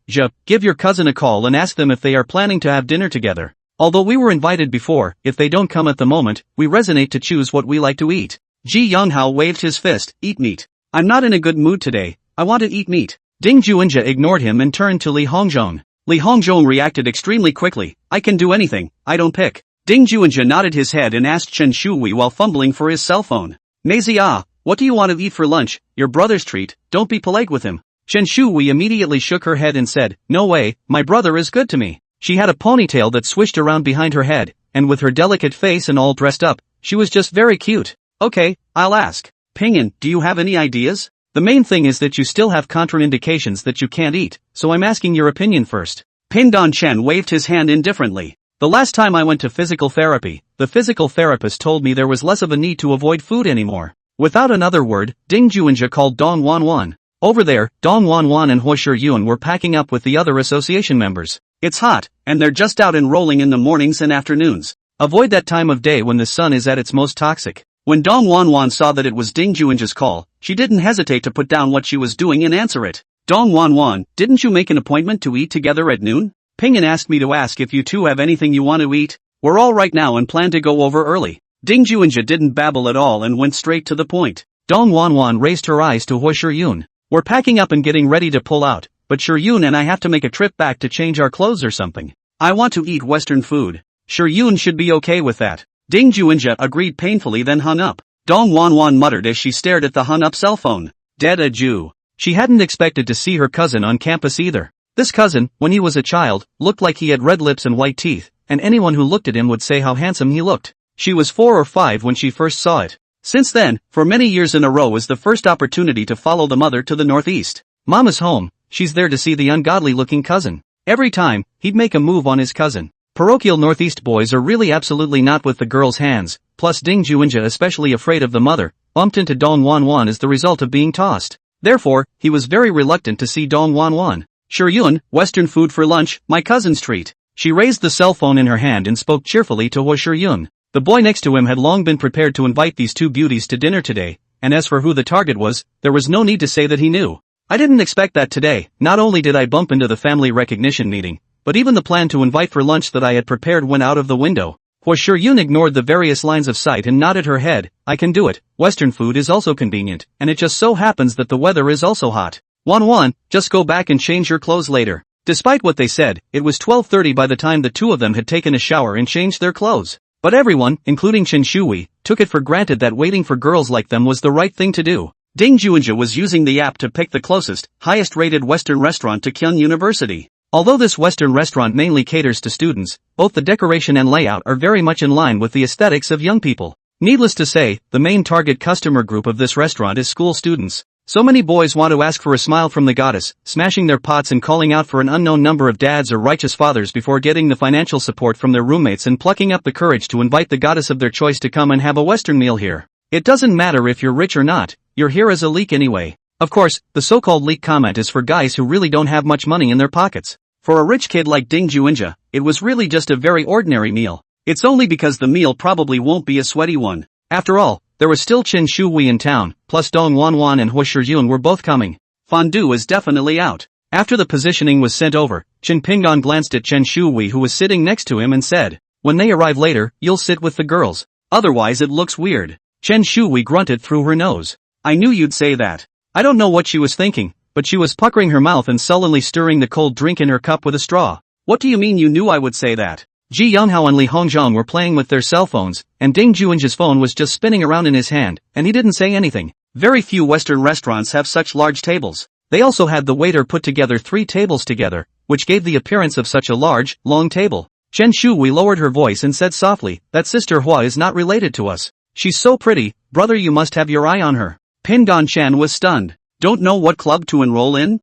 give your cousin a call and ask them if they are planning to have dinner together. Although we were invited before, if they don't come at the moment, we resonate to choose what we like to eat. Ji Yonghao waved his fist. Eat meat. I'm not in a good mood today. I want to eat meat. Ding Juanjia ignored him and turned to Li Hongzhong. Li Hongzhong reacted extremely quickly. I can do anything, I don't pick. Ding Juanjia nodded his head and asked Chen Shuhui while fumbling for his cell phone. Maisie, what do you want to eat for lunch? Your brother's treat, don't be polite with him. Chen Shuhui immediately shook her head and said, no way, my brother is good to me. She had a ponytail that swished around behind her head, and with her delicate face and all dressed up, she was just very cute. Okay, I'll ask. Pingyan, do you have any ideas? The main thing is that you still have contraindications that you can't eat, so I'm asking your opinion first. Pingdong Chen waved his hand indifferently. The last time I went to physical therapy, the physical therapist told me there was less of a need to avoid food anymore. Without another word, Ding Juanjia called Dong Wanwan. Over there, Dong Wanwan and Huo Shiyun were packing up with the other association members. It's hot, and they're just out enrolling in the mornings and afternoons. Avoid that time of day when the sun is at its most toxic. When Dong Wanwan saw that it was Ding Juanjia's call, she didn't hesitate to put down what she was doing and answer it. Dong Wanwan, didn't you make an appointment to eat together at noon? Pingyan asked me to ask if you two have anything you want to eat. We're all right now and plan to go over early. Ding Juanjia didn't babble at all and went straight to the point. Dong Wanwan raised her eyes to Huo Shiyun. We're packing up and getting ready to pull out, but Shiyun and I have to make a trip back to change our clothes or something. I want to eat Western food. Shiyun should be okay with that. Ding Juanjia agreed painfully then hung up. Dong Wanwan muttered as she stared at the hung-up cell phone. Dead a Jew. She hadn't expected to see her cousin on campus either. This cousin, when he was a child, looked like he had red lips and white teeth, and anyone who looked at him would say how handsome he looked. She was 4 or 5 when she first saw it. Since then, for many years in a row was the first opportunity to follow the mother to the northeast. Mama's home, she's there to see the ungodly-looking cousin. Every time, he'd make a move on his cousin. Parochial northeast boys are really absolutely not with the girl's hands, plus Ding Juanjia, especially afraid of the mother, bumped into Dong Wanwan as the result of being tossed. Therefore, he was very reluctant to see Dong Wanwan. Shiyun, Western food for lunch, my cousin's treat. She raised the cell phone in her hand and spoke cheerfully to Huo Shiyun. The boy next to him had long been prepared to invite these two beauties to dinner today, and as for who the target was, there was no need to say that he knew. I didn't expect that today. Not only did I bump into the family recognition meeting, but even the plan to invite for lunch that I had prepared went out of the window. Huo Shiyun ignored the various lines of sight and nodded her head. I can do it. Western food is also convenient, and it just so happens that the weather is also hot. Wanwan, just go back and change your clothes later. Despite what they said, it was 12:30 by the time the two of them had taken a shower and changed their clothes. But everyone, including Chen Shuhui, took it for granted that waiting for girls like them was the right thing to do. Ding Juanjia was using the app to pick the closest, highest-rated Western restaurant to Kyung University. Although this Western restaurant mainly caters to students, both the decoration and layout are very much in line with the aesthetics of young people. Needless to say, the main target customer group of this restaurant is school students. So many boys want to ask for a smile from the goddess, smashing their pots and calling out for an unknown number of dads or righteous fathers before getting the financial support from their roommates and plucking up the courage to invite the goddess of their choice to come and have a Western meal here. It doesn't matter if you're rich or not, you're here as a leak anyway. Of course, the so-called leak comment is for guys who really don't have much money in their pockets. For a rich kid like Ding Juanjia, it was really just a very ordinary meal. It's only because the meal probably won't be a sweaty one. After all, there was still Chen Shui in town, plus Dong Wanwan and Hua Shiyun were both coming. Fondue is definitely out. After the positioning was sent over, Chen Pingon glanced at Chen Shui who was sitting next to him and said, "When they arrive later, you'll sit with the girls. Otherwise it looks weird." Chen Shui grunted through her nose. I knew you'd say that. I don't know what she was thinking, but she was puckering her mouth and sullenly stirring the cold drink in her cup with a straw. What do you mean you knew I would say that? Ji Younghao and Li Hongzhong were playing with their cell phones, and Ding Juinji's phone was just spinning around in his hand, and he didn't say anything. Very few Western restaurants have such large tables. They also had the waiter put together 3 tables together, which gave the appearance of such a large, long table. Chen Shui lowered her voice and said softly, "That Sister Hua is not related to us. She's so pretty, brother, you must have your eye on her." Pingon Chan was stunned. Don't know what club to enroll in?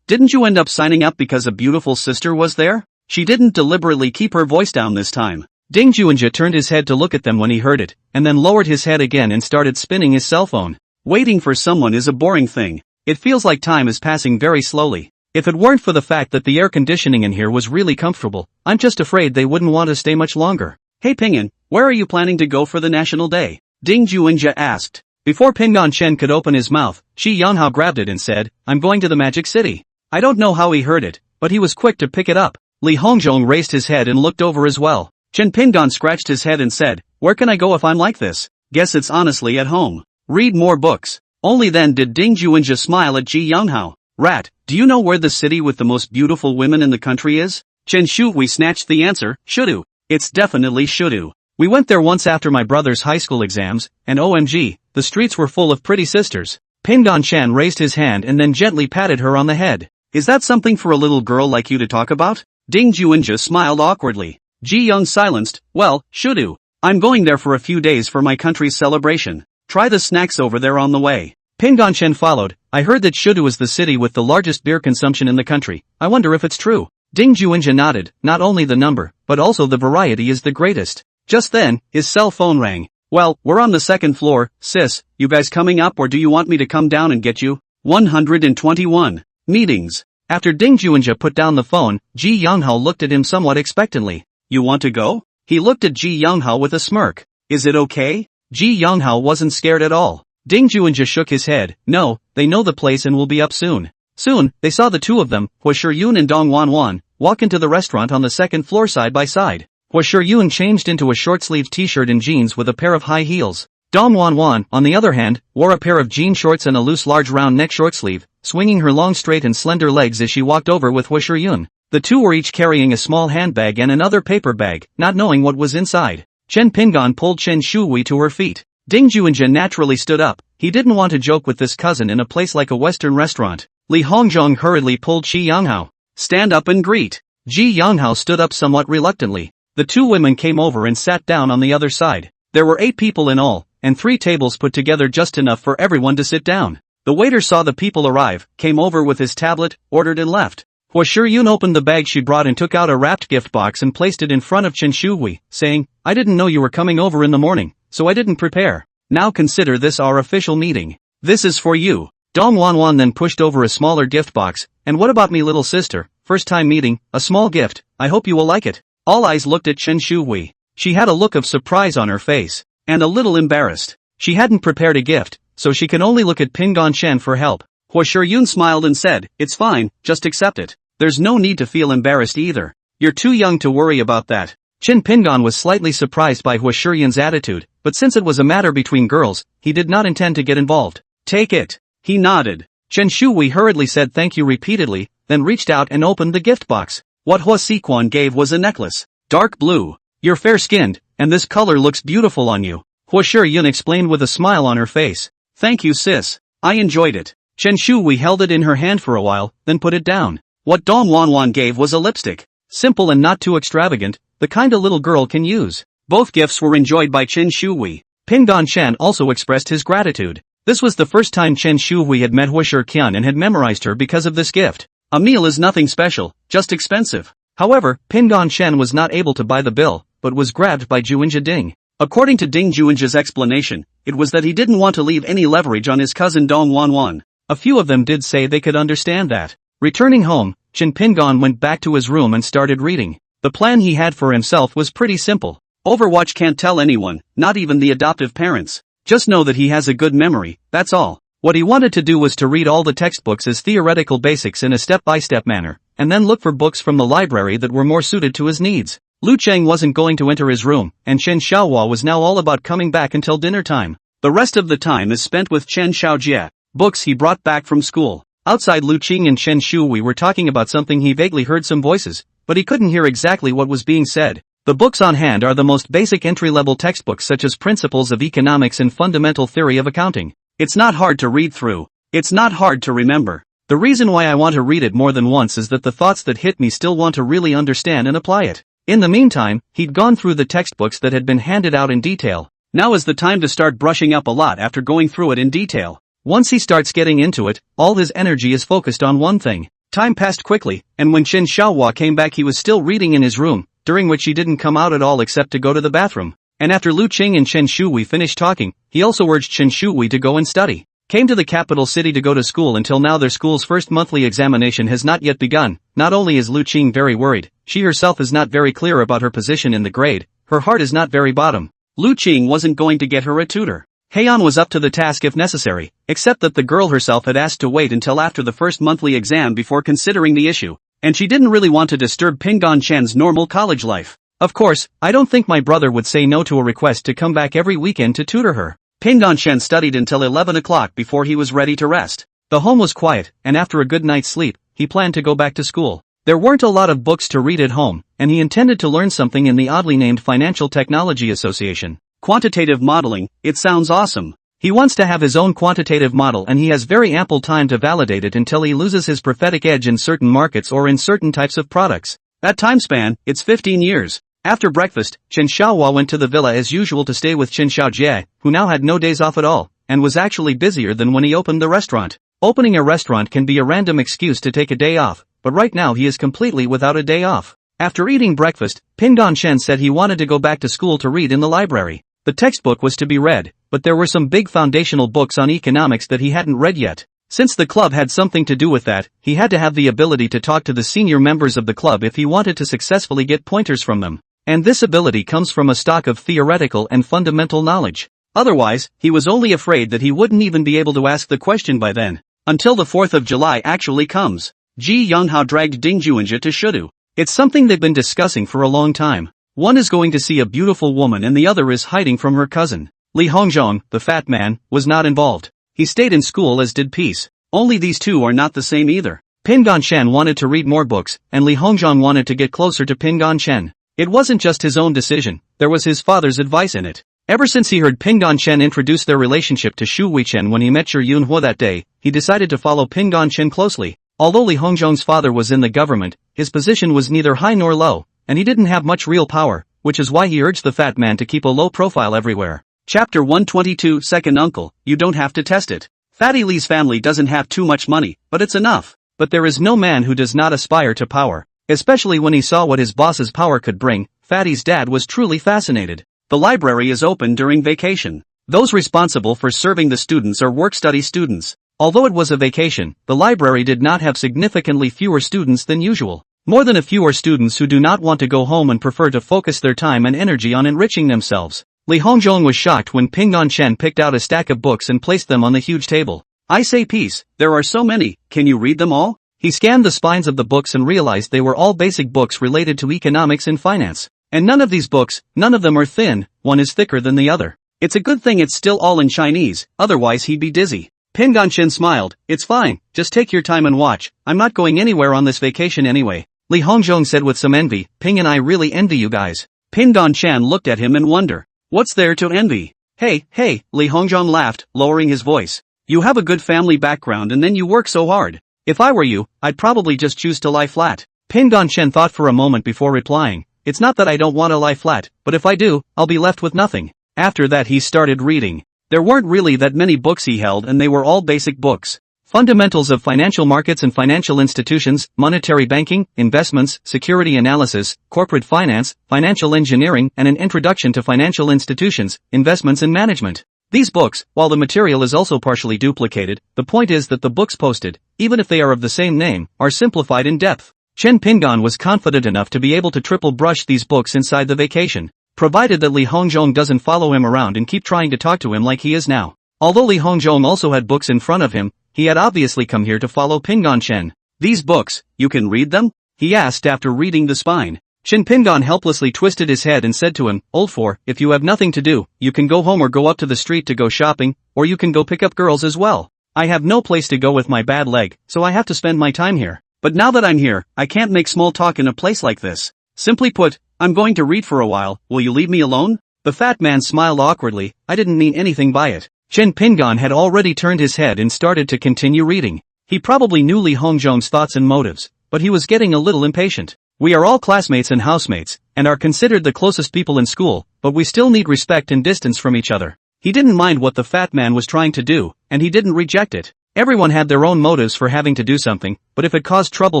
Didn't you end up signing up because a beautiful sister was there? She didn't deliberately keep her voice down this time. Ding Juinja turned his head to look at them when he heard it, and then lowered his head again and started spinning his cell phone. Waiting for someone is a boring thing. It feels like time is passing very slowly. If it weren't for the fact that the air conditioning in here was really comfortable, I'm just afraid they wouldn't want to stay much longer. Hey Pingon, where are you planning to go for the National Day? Ding Juinja asked. Before Pingon Chen could open his mouth, Shi Yanhao grabbed it and said, "I'm going to the Magic City." I don't know how he heard it, but he was quick to pick it up. Li Hongzhong raised his head and looked over as well. Chen Pingon scratched his head and said, "Where can I go if I'm like this? Guess it's honestly at home. Read more books." Only then did Ding Juinja smile at Ji Yanghao. "Rat, do you know where the city with the most beautiful women in the country is?" Chen Shui snatched the answer, "Shudu. It's definitely Shudu. We went there once after my brother's high school exams, and OMG, the streets were full of pretty sisters." Pingon Chan raised his hand and then gently patted her on the head. "Is that something for a little girl like you to talk about?" Ding Juinja smiled awkwardly. Ji Young silenced, "Well, Shudu. I'm going there for a few days for my country's celebration. Try the snacks over there on the way." Pingon Chen followed. "I heard that Shudu is the city with the largest beer consumption in the country. I wonder if it's true." Ding Juinja nodded. "Not only the number, but also the variety is the greatest." Just then, his cell phone rang. "Well, we're on the second floor, sis. You guys coming up or do you want me to come down and get you?" 121. Meetings. After Ding Juinja put down the phone, Ji Yanghao looked at him somewhat expectantly. "You want to go?" He looked at Ji Yanghao with a smirk. "Is it okay?" Ji Yanghao wasn't scared at all. Ding Juinja shook his head. "No, they know the place and will be up soon." Soon, they saw the two of them, Hua Shiyun and Dong Wanwan, walk into the restaurant on the second floor side by side. Hua Shiyun changed into a short-sleeved t-shirt and jeans with a pair of high heels. Dong Wanwan, on the other hand, wore a pair of jean shorts and a loose large round neck short sleeve, swinging her long straight and slender legs as she walked over with Hua Shiyun. The two were each carrying a small handbag and another paper bag, not knowing what was inside. Chen Pingon pulled Chen Shui to her feet. Ding Juinja naturally stood up. He didn't want to joke with this cousin in a place like a Western restaurant. Li Hongzhong hurriedly pulled Shi Yanghao. "Stand up and greet." Ji Yanghao stood up somewhat reluctantly. The two women came over and sat down on the other side. There were 8 people in all, and 3 tables put together just enough for everyone to sit down. The waiter saw the people arrive, came over with his tablet, ordered and left. Hua Shiyun opened the bag she brought and took out a wrapped gift box and placed it in front of Chen Shui, saying, "I didn't know you were coming over in the morning, so I didn't prepare. Now consider this our official meeting. This is for you." Dong Wanwan then pushed over a smaller gift box. "And what about me, little sister? First time meeting, a small gift, I hope you will like it." All eyes looked at Chen Shui. She had a look of surprise on her face, and a little embarrassed. She hadn't prepared a gift, so she could only look at Pingon Chen for help. Hua Shiyun smiled and said, "It's fine, just accept it. There's no need to feel embarrassed either. You're too young to worry about that." Chen Pingon was slightly surprised by Hua Shiyun's attitude, but since it was a matter between girls, he did not intend to get involved. "Take it." He nodded. Chen Shui hurriedly said thank you repeatedly, then reached out and opened the gift box. What Hua Siquan gave was a necklace. Dark blue. "You're fair-skinned, and this color looks beautiful on you," Hua Shiyun explained with a smile on her face. "Thank you, sis. I enjoyed it." Chen Shui held it in her hand for a while, then put it down. What Dong Wanwan gave was a lipstick. Simple and not too extravagant, the kind a little girl can use. Both gifts were enjoyed by Chen Shui. Pingon Chen also expressed his gratitude. This was the first time Chen Shui had met Hua Shiyun and had memorized her because of this gift. A meal is nothing special, just expensive. However, Pingon Chen was not able to buy the bill, but was grabbed by Juinja Ding. According to Ding Juinja's explanation, it was that he didn't want to leave any leverage on his cousin Dong Wanwan. A few of them did say they could understand that. Returning home, Chen Pingon went back to his room and started reading. The plan he had for himself was pretty simple. Overwatch can't tell anyone, not even the adoptive parents. Just know that he has a good memory, that's all. What he wanted to do was to read all the textbooks as theoretical basics in a step-by-step manner, and then look for books from the library that were more suited to his needs. Lu Cheng wasn't going to enter his room, and Chen Xiaohua was now all about coming back until dinner time. The rest of the time is spent with Chen Xiaojie, books he brought back from school. Outside, Lu Qing and Chen Shui were talking about something. He vaguely heard some voices, but he couldn't hear exactly what was being said. The books on hand are the most basic entry-level textbooks such as Principles of Economics and Fundamental Theory of Accounting. It's not hard to read through. It's not hard to remember. The reason why I want to read it more than once is that the thoughts that hit me still want to really understand and apply it. In the meantime, he'd gone through the textbooks that had been handed out in detail. Now is the time to start brushing up a lot after going through it in detail. Once he starts getting into it, all his energy is focused on one thing. Time passed quickly, and when Chen Xiaohua came back he was still reading in his room, during which he didn't come out at all except to go to the bathroom. And after Lu Qing and Chen Shui finished talking, he also urged Chen Shui to go and study. Came to the capital city to go to school. Until now their school's first monthly examination has not yet begun. Not only is Lu Qing very worried, she herself is not very clear about her position in the grade, her heart is not very bottom. Lu Qing wasn't going to get her a tutor. Heian was up to the task if necessary, except that the girl herself had asked to wait until after the first monthly exam before considering the issue, and she didn't really want to disturb Pingan Chen's normal college life. Of course, I don't think my brother would say no to a request to come back every weekend to tutor her. Pingan Chen studied until 11 o'clock before he was ready to rest. The home was quiet, and after a good night's sleep, he planned to go back to school. There weren't a lot of books to read at home, and he intended to learn something in the oddly named Financial Technology Association. Quantitative modeling, it sounds awesome. He wants to have his own quantitative model and he has very ample time to validate it until he loses his prophetic edge in certain markets or in certain types of products. That time span, it's 15 years. After breakfast, Chen Xiaohua went to the villa as usual to stay with Chen Xiaojie, who now had no days off at all, and was actually busier than when he opened the restaurant. Opening a restaurant can be a random excuse to take a day off, but right now he is completely without a day off. After eating breakfast, Pingan Chen said he wanted to go back to school to read in the library. The textbook was to be read, but there were some big foundational books on economics that he hadn't read yet. Since the club had something to do with that, he had to have the ability to talk to the senior members of the club if he wanted to successfully get pointers from them. And this ability comes from a stock of theoretical and fundamental knowledge. Otherwise, he was only afraid that he wouldn't even be able to ask the question by then. Until the 4th of July actually comes. Ji Yonghao dragged Ding Juanjia to Shudu. It's something they've been discussing for a long time. One is going to see a beautiful woman and the other is hiding from her cousin. Li Hongzhong, the fat man, was not involved. He stayed in school as did Peace. Only these two are not the same either. Pingan Chen wanted to read more books, and Li Hongzhong wanted to get closer to Pingan Chen. It wasn't just his own decision, there was his father's advice in it. Ever since he heard Pingan Chen introduce their relationship to Shu Weichen when he met Shi Yunhua that day, he decided to follow Pingan Chen closely. Although Li Hongzhong's father was in the government, his position was neither high nor low, and he didn't have much real power, which is why he urged the fat man to keep a low profile everywhere. Chapter 122 Second Uncle, you don't have to test it. Fatty Li's family doesn't have too much money, but it's enough. But there is no man who does not aspire to power. Especially when he saw what his boss's power could bring, Fatty's dad was truly fascinated. The library is open during vacation. Those responsible for serving the students are work-study students. Although it was a vacation, the library did not have significantly fewer students than usual. More than a few are students who do not want to go home and prefer to focus their time and energy on enriching themselves. Li Hongzhong was shocked when Pingan Chen picked out a stack of books and placed them on the huge table. I say Peace, there are so many, can you read them all? He scanned the spines of the books and realized they were all basic books related to economics and finance. And none of these books, none of them are thin, one is thicker than the other. It's a good thing it's still all in Chinese, otherwise he'd be dizzy. Pingan Chen smiled, it's fine, just take your time and watch, I'm not going anywhere on this vacation anyway. Li Hongzhong said with some envy, Ping and I really envy you guys. Pingan Chen looked at him in wonder. What's there to envy? Hey, Li Hongzhong laughed, lowering his voice. You have a good family background and then you work so hard. If I were you, I'd probably just choose to lie flat. Pingan Chen thought for a moment before replying. It's not that I don't want to lie flat, but if I do, I'll be left with nothing. After that he started reading. There weren't really that many books he held and they were all basic books. Fundamentals of Financial Markets and Financial Institutions, Monetary Banking, Investments, Security Analysis, Corporate Finance, Financial Engineering and an Introduction to Financial Institutions, Investments and Management. These books, while the material is also partially duplicated, the point is that the books posted, even if they are of the same name, are simplified in depth. Chen Pingan was confident enough to be able to triple brush these books inside the vacation. provided that Li Hongzhong doesn't follow him around and keep trying to talk to him like he is now. Although Li Hongzhong also had books in front of him, he had obviously come here to follow Pingon Chen. These books, you can read them? He asked after reading the spine. Chen Pingon helplessly twisted his head and said to him, Old four, if you have nothing to do, you can go home or go up to the street to go shopping, or you can go pick up girls as well. I have no place to go with my bad leg, so I have to spend my time here. But now that I'm here, I can't make small talk in a place like this. Simply put, I'm going to read for a while, will you leave me alone? The fat man smiled awkwardly. I didn't mean anything by it. Chen Pingon had already turned his head and started to continue reading. He probably knew Li Hongzhong's thoughts and motives, but he was getting a little impatient. We are all classmates and housemates, and are considered the closest people in school, but we still need respect and distance from each other. He didn't mind what the fat man was trying to do, and he didn't reject it. Everyone had their own motives for having to do something, but if it caused trouble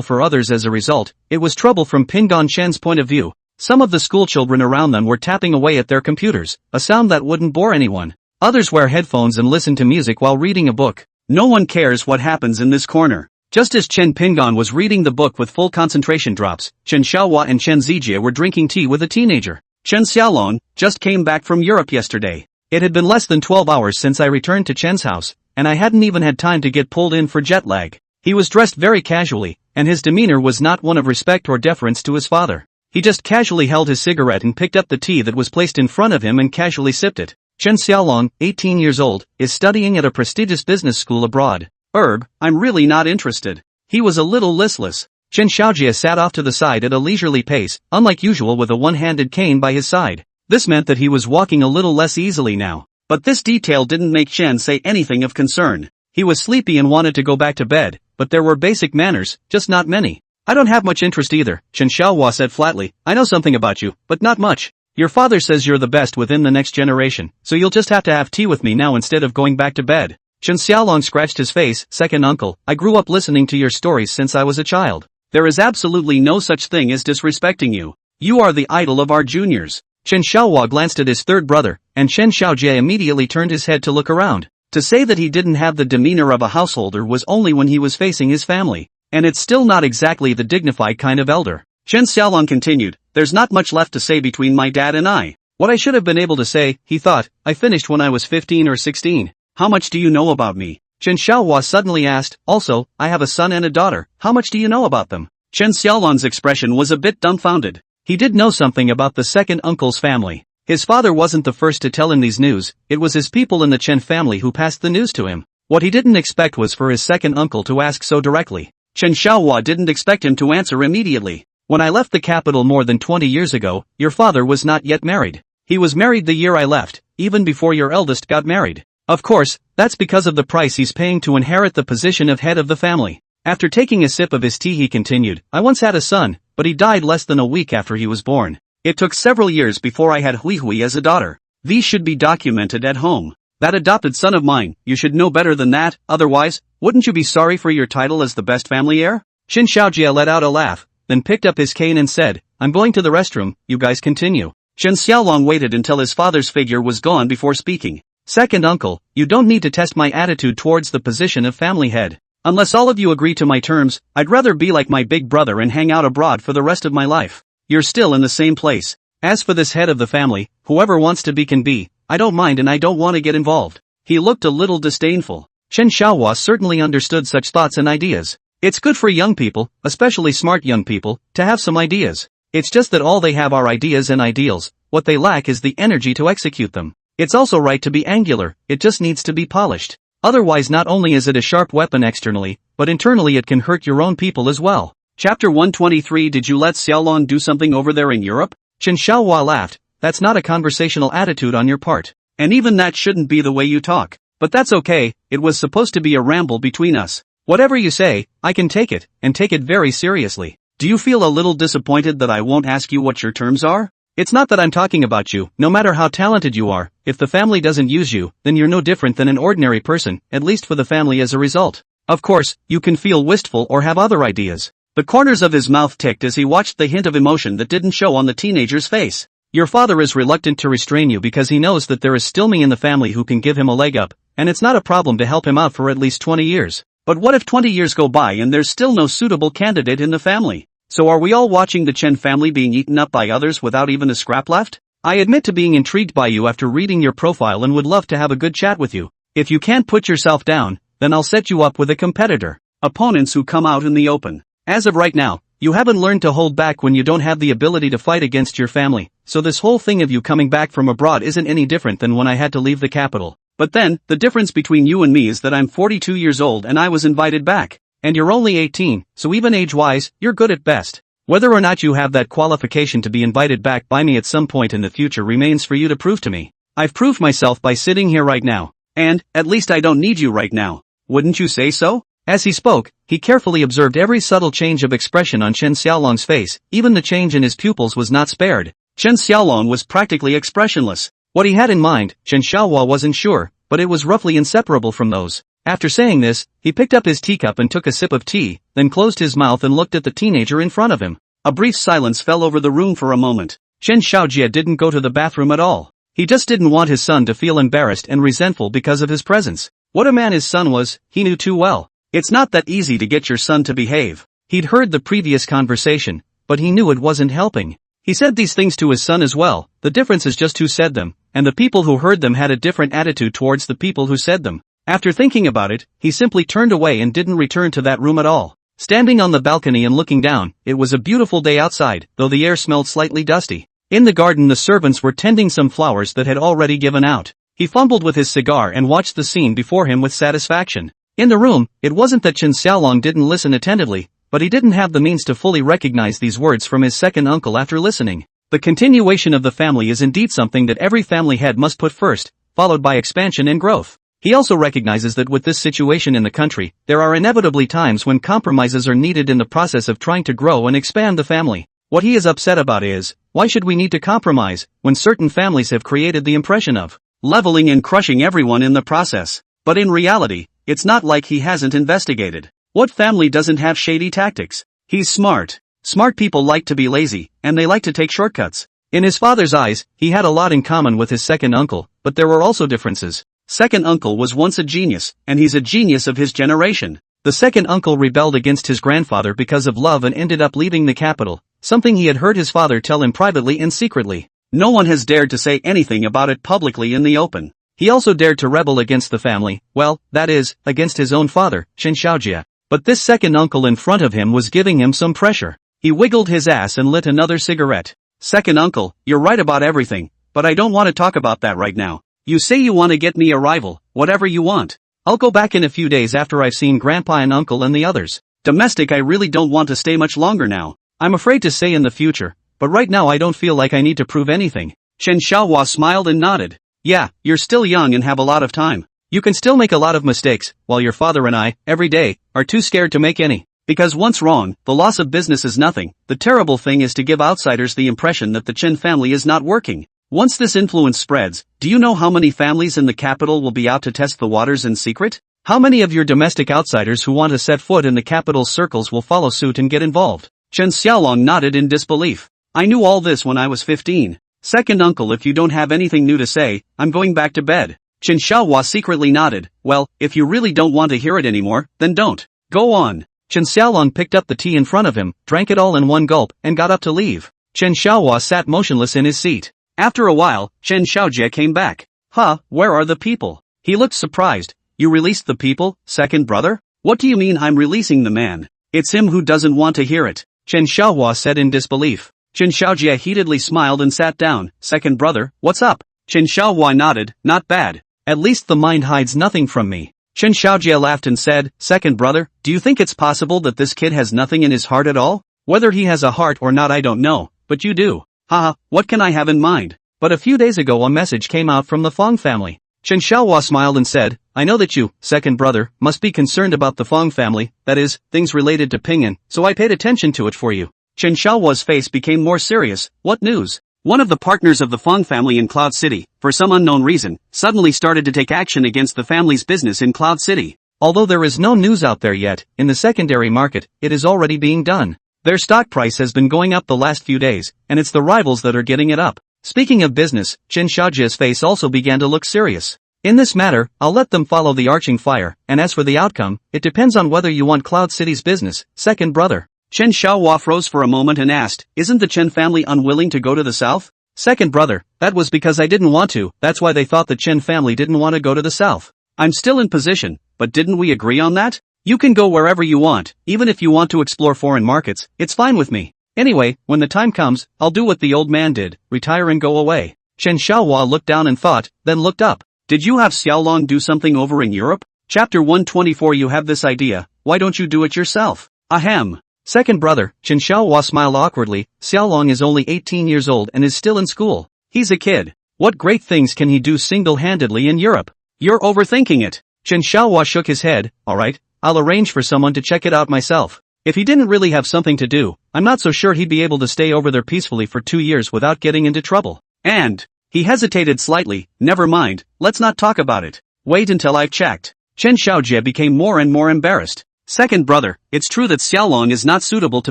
for others as a result, it was trouble from Pingon Chen's point of view. Some of the schoolchildren around them were tapping away at their computers, a sound that wouldn't bore anyone. Others wear headphones and listen to music while reading a book. No one cares what happens in this corner. Just as Chen Pingon was reading the book with full concentration drops, Chen Xiaohua and Chen Zijie were drinking tea with a teenager. Chen Xiaolong just came back from Europe yesterday. It had been less than 12 hours since I returned to Chen's house, and I hadn't even had time to get pulled in for jet lag. He was dressed very casually, and his demeanor was not one of respect or deference to his father. He just casually held his cigarette and picked up the tea that was placed in front of him and casually sipped it. Chen Xiaolong, 18 years old, is studying at a prestigious business school abroad. I'm really not interested. He was a little listless. Chen Xiaojie sat off to the side at a leisurely pace, unlike usual with a one-handed cane by his side. This meant that he was walking a little less easily now. But this detail didn't make Chen say anything of concern. He was sleepy and wanted to go back to bed, but there were basic manners, just not many. I don't have much interest either, Chen Xiaohua said flatly. I know something about you, but not much. Your father says you're the best within the next generation, so you'll just have to have tea with me now instead of going back to bed. Chen Xiaolong scratched his face. Second uncle, I grew up listening to your stories since I was a child. There is absolutely no such thing as disrespecting you. You are the idol of our juniors. Chen Xiaohua glanced at his third brother, and Chen Xiaojie immediately turned his head to look around. To say that he didn't have the demeanor of a householder was only when he was facing his family, and it's still not exactly the dignified kind of elder. Chen Xiaolong continued, there's not much left to say between my dad and I. What I should have been able to say, he thought, I finished when I was 15 or 16. How much do you know about me? Chen Xiaohua suddenly asked. Also, I have a son and a daughter. How much do you know about them? Chen Xiaolong's expression was a bit dumbfounded. He did know something about the second uncle's family. His father wasn't the first to tell him these news, it was his people in the Chen family who passed the news to him. What he didn't expect was for his second uncle to ask so directly. Chen Xiaohua didn't expect him to answer immediately. When I left the capital more than 20 years ago, your father was not yet married. He was married the year I left, even before your eldest got married. Of course, that's because of the price he's paying to inherit the position of head of the family. After taking a sip of his tea he continued, I once had a son, but he died less than a week after he was born. It took several years before I had Hui Hui as a daughter. These should be documented at home. That adopted son of mine, you should know better than that, otherwise, wouldn't you be sorry for your title as the best family heir? Chen Xiaojie let out a laugh, then picked up his cane and said, I'm going to the restroom, you guys continue. Chen Xiaolong waited until his father's figure was gone before speaking. Second uncle, you don't need to test my attitude towards the position of family head. Unless all of you agree to my terms, I'd rather be like my big brother and hang out abroad for the rest of my life. You're still in the same place. As for this head of the family, whoever wants to be can be, I don't mind and I don't want to get involved. He looked a little disdainful. Chen Xiaohua certainly understood such thoughts and ideas. It's good for young people, especially smart young people, to have some ideas. It's just that all they have are ideas and ideals, what they lack is the energy to execute them. It's also right to be angular, it just needs to be polished. Otherwise not only is it a sharp weapon externally, but internally it can hurt your own people as well. Chapter 123 Did you let Xiaolong do something over there in Europe? Chen Xiaohua laughed, that's not a conversational attitude on your part. And even that shouldn't be the way you talk. But that's okay, it was supposed to be a ramble between us. Whatever you say, I can take it, and take it very seriously. Do you feel a little disappointed that I won't ask you what your terms are? It's not that I'm talking about you, no matter how talented you are, if the family doesn't use you, then you're no different than an ordinary person, at least for the family as a result. Of course, you can feel wistful or have other ideas. The corners of his mouth ticked as he watched the hint of emotion that didn't show on the teenager's face. Your father is reluctant to restrain you because he knows that there is still me in the family who can give him a leg up, and it's not a problem to help him out for at least 20 years. But what if 20 years go by and there's still no suitable candidate in the family? So are we all watching the Chen family being eaten up by others without even a scrap left? I admit to being intrigued by you after reading your profile and would love to have a good chat with you. If you can't put yourself down, then I'll set you up with a competitor. Opponents who come out in the open. As of right now, you haven't learned to hold back when you don't have the ability to fight against your family, so this whole thing of you coming back from abroad isn't any different than when I had to leave the capital. But then, the difference between you and me is that I'm 42 years old and I was invited back. And you're only 18, so even age-wise, you're good at best. Whether or not you have that qualification to be invited back by me at some point in the future remains for you to prove to me. I've proved myself by sitting here right now. And, at least I don't need you right now. Wouldn't you say so? As he spoke, he carefully observed every subtle change of expression on Chen Xiaolong's face, even the change in his pupils was not spared. Chen Xiaolong was practically expressionless. What he had in mind, Chen Xiaohua wasn't sure, but it was roughly inseparable from those. After saying this, he picked up his teacup and took a sip of tea, then closed his mouth and looked at the teenager in front of him. A brief silence fell over the room for a moment. Chen Xiaojie didn't go to the bathroom at all. He just didn't want his son to feel embarrassed and resentful because of his presence. What a man his son was, he knew too well. It's not that easy to get your son to behave. He'd heard the previous conversation, but he knew it wasn't helping. He said these things to his son as well, the difference is just who said them, and the people who heard them had a different attitude towards the people who said them. After thinking about it, he simply turned away and didn't return to that room at all. Standing on the balcony and looking down, it was a beautiful day outside, though the air smelled slightly dusty. In the garden the servants were tending some flowers that had already given out. He fumbled with his cigar and watched the scene before him with satisfaction. In the room, it wasn't that Chen Xiaolong didn't listen attentively, but he didn't have the means to fully recognize these words from his second uncle after listening. The continuation of the family is indeed something that every family head must put first, followed by expansion and growth. He also recognizes that with this situation in the country, there are inevitably times when compromises are needed in the process of trying to grow and expand the family. What he is upset about is, why should we need to compromise, when certain families have created the impression of leveling and crushing everyone in the process? But in reality, it's not like he hasn't investigated. What family doesn't have shady tactics? He's smart. Smart people like to be lazy, and they like to take shortcuts. In his father's eyes, he had a lot in common with his second uncle, but there were also differences. Second uncle was once a genius, and he's a genius of his generation. The second uncle rebelled against his grandfather because of love and ended up leaving the capital, something he had heard his father tell him privately and secretly. No one has dared to say anything about it publicly in the open. He also dared to rebel against the family, well, that is, against his own father, Chen Xiaojie. But this second uncle in front of him was giving him some pressure. He wiggled his ass and lit another cigarette. Second uncle, you're right about everything, but I don't want to talk about that right now. You say you want to get me a rival, whatever you want. I'll go back in a few days after I've seen Grandpa and Uncle and the others. Domestic, I really don't want to stay much longer now. I'm afraid to say in the future, but right now I don't feel like I need to prove anything. Chen Xiaohua smiled and nodded. Yeah, you're still young and have a lot of time. You can still make a lot of mistakes, while your father and I, every day, are too scared to make any. Because once wrong, the loss of business is nothing. The terrible thing is to give outsiders the impression that the Chen family is not working. Once this influence spreads, do you know how many families in the capital will be out to test the waters in secret? How many of your domestic outsiders who want to set foot in the capital's circles will follow suit and get involved? Chen Xiaolong nodded in disbelief. I knew all this when I was 15. Second uncle, if you don't have anything new to say, I'm going back to bed. Chen Xiaohua secretly nodded. Well, if you really don't want to hear it anymore, then don't. Go on. Chen Xiaolong picked up the tea in front of him, drank it all in one gulp, and got up to leave. Chen Xiaohua sat motionless in his seat. After a while, Chen Xiaojie came back. Huh, where are the people? He looked surprised. You released the people, second brother? What do you mean I'm releasing the man? It's him who doesn't want to hear it. Chen Xiaohua said in disbelief. Chen Xiaojie heatedly smiled and sat down. Second brother, what's up? Chen Xiaohua nodded, not bad. At least the mind hides nothing from me. Chen Xiaojie laughed and said, second brother, do you think it's possible that this kid has nothing in his heart at all? Whether he has a heart or not I don't know, but you do. Haha, what can I have in mind? But a few days ago a message came out from the Fong family. Chen Xiaohua smiled and said, I know that you, second brother, must be concerned about the Fong family, that is, things related to Pinyin, so I paid attention to it for you. Chen Xiaohua's face became more serious. What news? One of the partners of the Fong family in Cloud City, for some unknown reason, suddenly started to take action against the family's business in Cloud City. Although there is no news out there yet, in the secondary market, it is already being done. Their stock price has been going up the last few days, and it's the rivals that are getting it up. Speaking of business, Chen Xiaojie's face also began to look serious. In this matter, I'll let them follow the arching fire, and as for the outcome, it depends on whether you want Cloud City's business, second brother. Chen Xiaohua froze for a moment and asked, isn't the Chen family unwilling to go to the south? Second brother, that was because I didn't want to, that's why they thought the Chen family didn't want to go to the south. I'm still in position, but didn't we agree on that? You can go wherever you want, even if you want to explore foreign markets, it's fine with me. Anyway, when the time comes, I'll do what the old man did, retire and go away. Chen Xiaohua looked down and thought, then looked up. Did you have Xiaolong do something over in Europe? Chapter 124. You have this idea, why don't you do it yourself? Ahem. Second brother, Chen Xiaohua smiled awkwardly. Xiaolong is only 18 years old and is still in school. He's a kid. What great things can he do single-handedly in Europe? You're overthinking it. Chen Xiaohua shook his head. Alright, I'll arrange for someone to check it out myself. If he didn't really have something to do, I'm not so sure he'd be able to stay over there peacefully for 2 years without getting into trouble. And, he hesitated slightly, never mind, let's not talk about it. Wait until I've checked. Chen Xiaojie became more and more embarrassed. Second brother, it's true that Xiaolong is not suitable to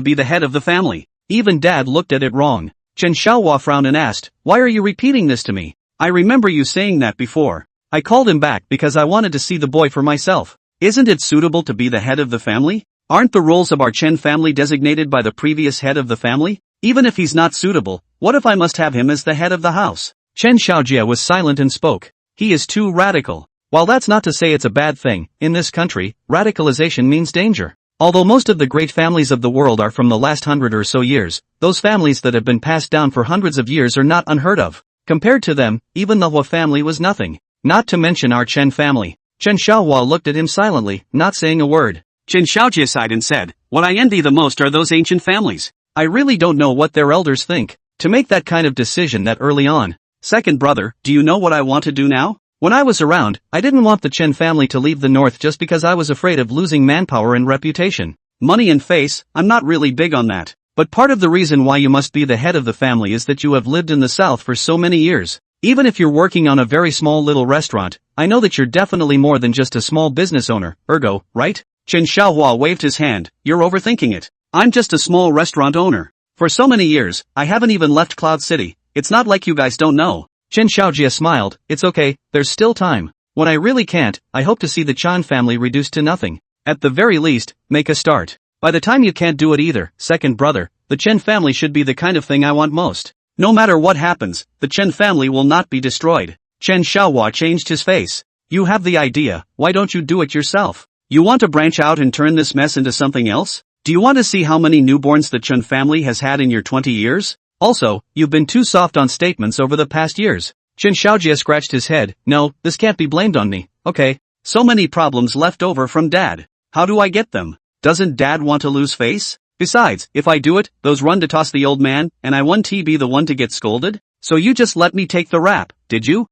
be the head of the family. Even dad looked at it wrong. Chen Xiaohua frowned and asked, why are you repeating this to me? I remember you saying that before. I called him back because I wanted to see the boy for myself. Isn't it suitable to be the head of the family? Aren't the roles of our Chen family designated by the previous head of the family? Even if he's not suitable, what if I must have him as the head of the house? Chen Xiaojie was silent and spoke. He is too radical. While that's not to say it's a bad thing, in this country, radicalization means danger. Although most of the great families of the world are from the last 100 or so years, those families that have been passed down for hundreds of years are not unheard of. Compared to them, even the Hua family was nothing. Not to mention our Chen family. Chen Xiaohua looked at him silently, not saying a word. Chen Xiaojie sighed and said, what I envy the most are those ancient families. I really don't know what their elders think, to make that kind of decision that early on. Second brother, do you know what I want to do now? When I was around, I didn't want the Chen family to leave the north just because I was afraid of losing manpower and reputation. Money and face, I'm not really big on that. But part of the reason why you must be the head of the family is that you have lived in the south for so many years. Even if you're working on a very small little restaurant, I know that you're definitely more than just a small business owner, ergo, right? Chen Xiaohua waved his hand, you're overthinking it. I'm just a small restaurant owner. For so many years, I haven't even left Cloud City. It's not like you guys don't know. Chen Xiaojie smiled, it's okay, there's still time. When I really can't, I hope to see the Chan family reduced to nothing. At the very least, make a start. By the time you can't do it either, second brother, the Chen family should be the kind of thing I want most. No matter what happens, the Chen family will not be destroyed. Chen Xiaohua changed his face. You have the idea, why don't you do it yourself? You want to branch out and turn this mess into something else? Do you want to see how many newborns the Chen family has had in your 20 years? Also, you've been too soft on statements over the past years. Chen Xiaojie scratched his head. No, this can't be blamed on me. Okay. So many problems left over from dad. How do I get them? Doesn't dad want to lose face? Besides, if I do it, those run to toss the old man, and I won't be the one to get scolded? So you just let me take the rap, did you?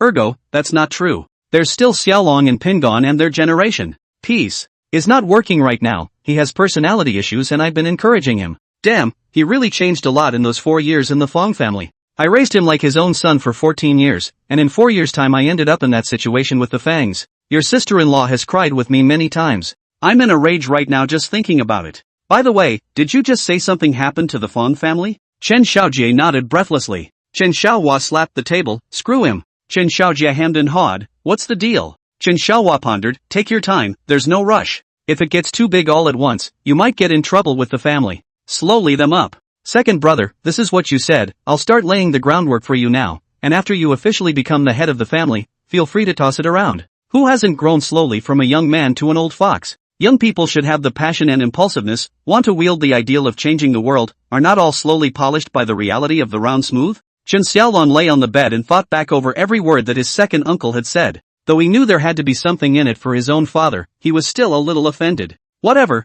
Ergo, that's not true. There's still Xiaolong and Pingon and their generation. Peace is not working right now. He has personality issues and I've been encouraging him. Damn, he really changed a lot in those 4 years in the Fong family. I raised him like his own son for 14 years, and in 4 years' time I ended up in that situation with the Fangs. Your sister-in-law has cried with me many times. I'm in a rage right now just thinking about it. By the way, did you just say something happened to the Fong family? Chen Xiaojie nodded breathlessly. Chen Xiaohua slapped the table, screw him. Chen Xiaojie hemmed and hawed, what's the deal? Chen Xiaohua pondered, take your time, there's no rush. If it gets too big all at once, you might get in trouble with the family. Slowly them up. Second brother, this is what you said, I'll start laying the groundwork for you now, and after you officially become the head of the family, feel free to toss it around. Who hasn't grown slowly from a young man to an old fox? Young people should have the passion and impulsiveness, want to wield the ideal of changing the world, are not all slowly polished by the reality of the round smooth? Chen Xiaolong lay on the bed and thought back over every word that his second uncle had said. Though he knew there had to be something in it for his own father, he was still a little offended. Whatever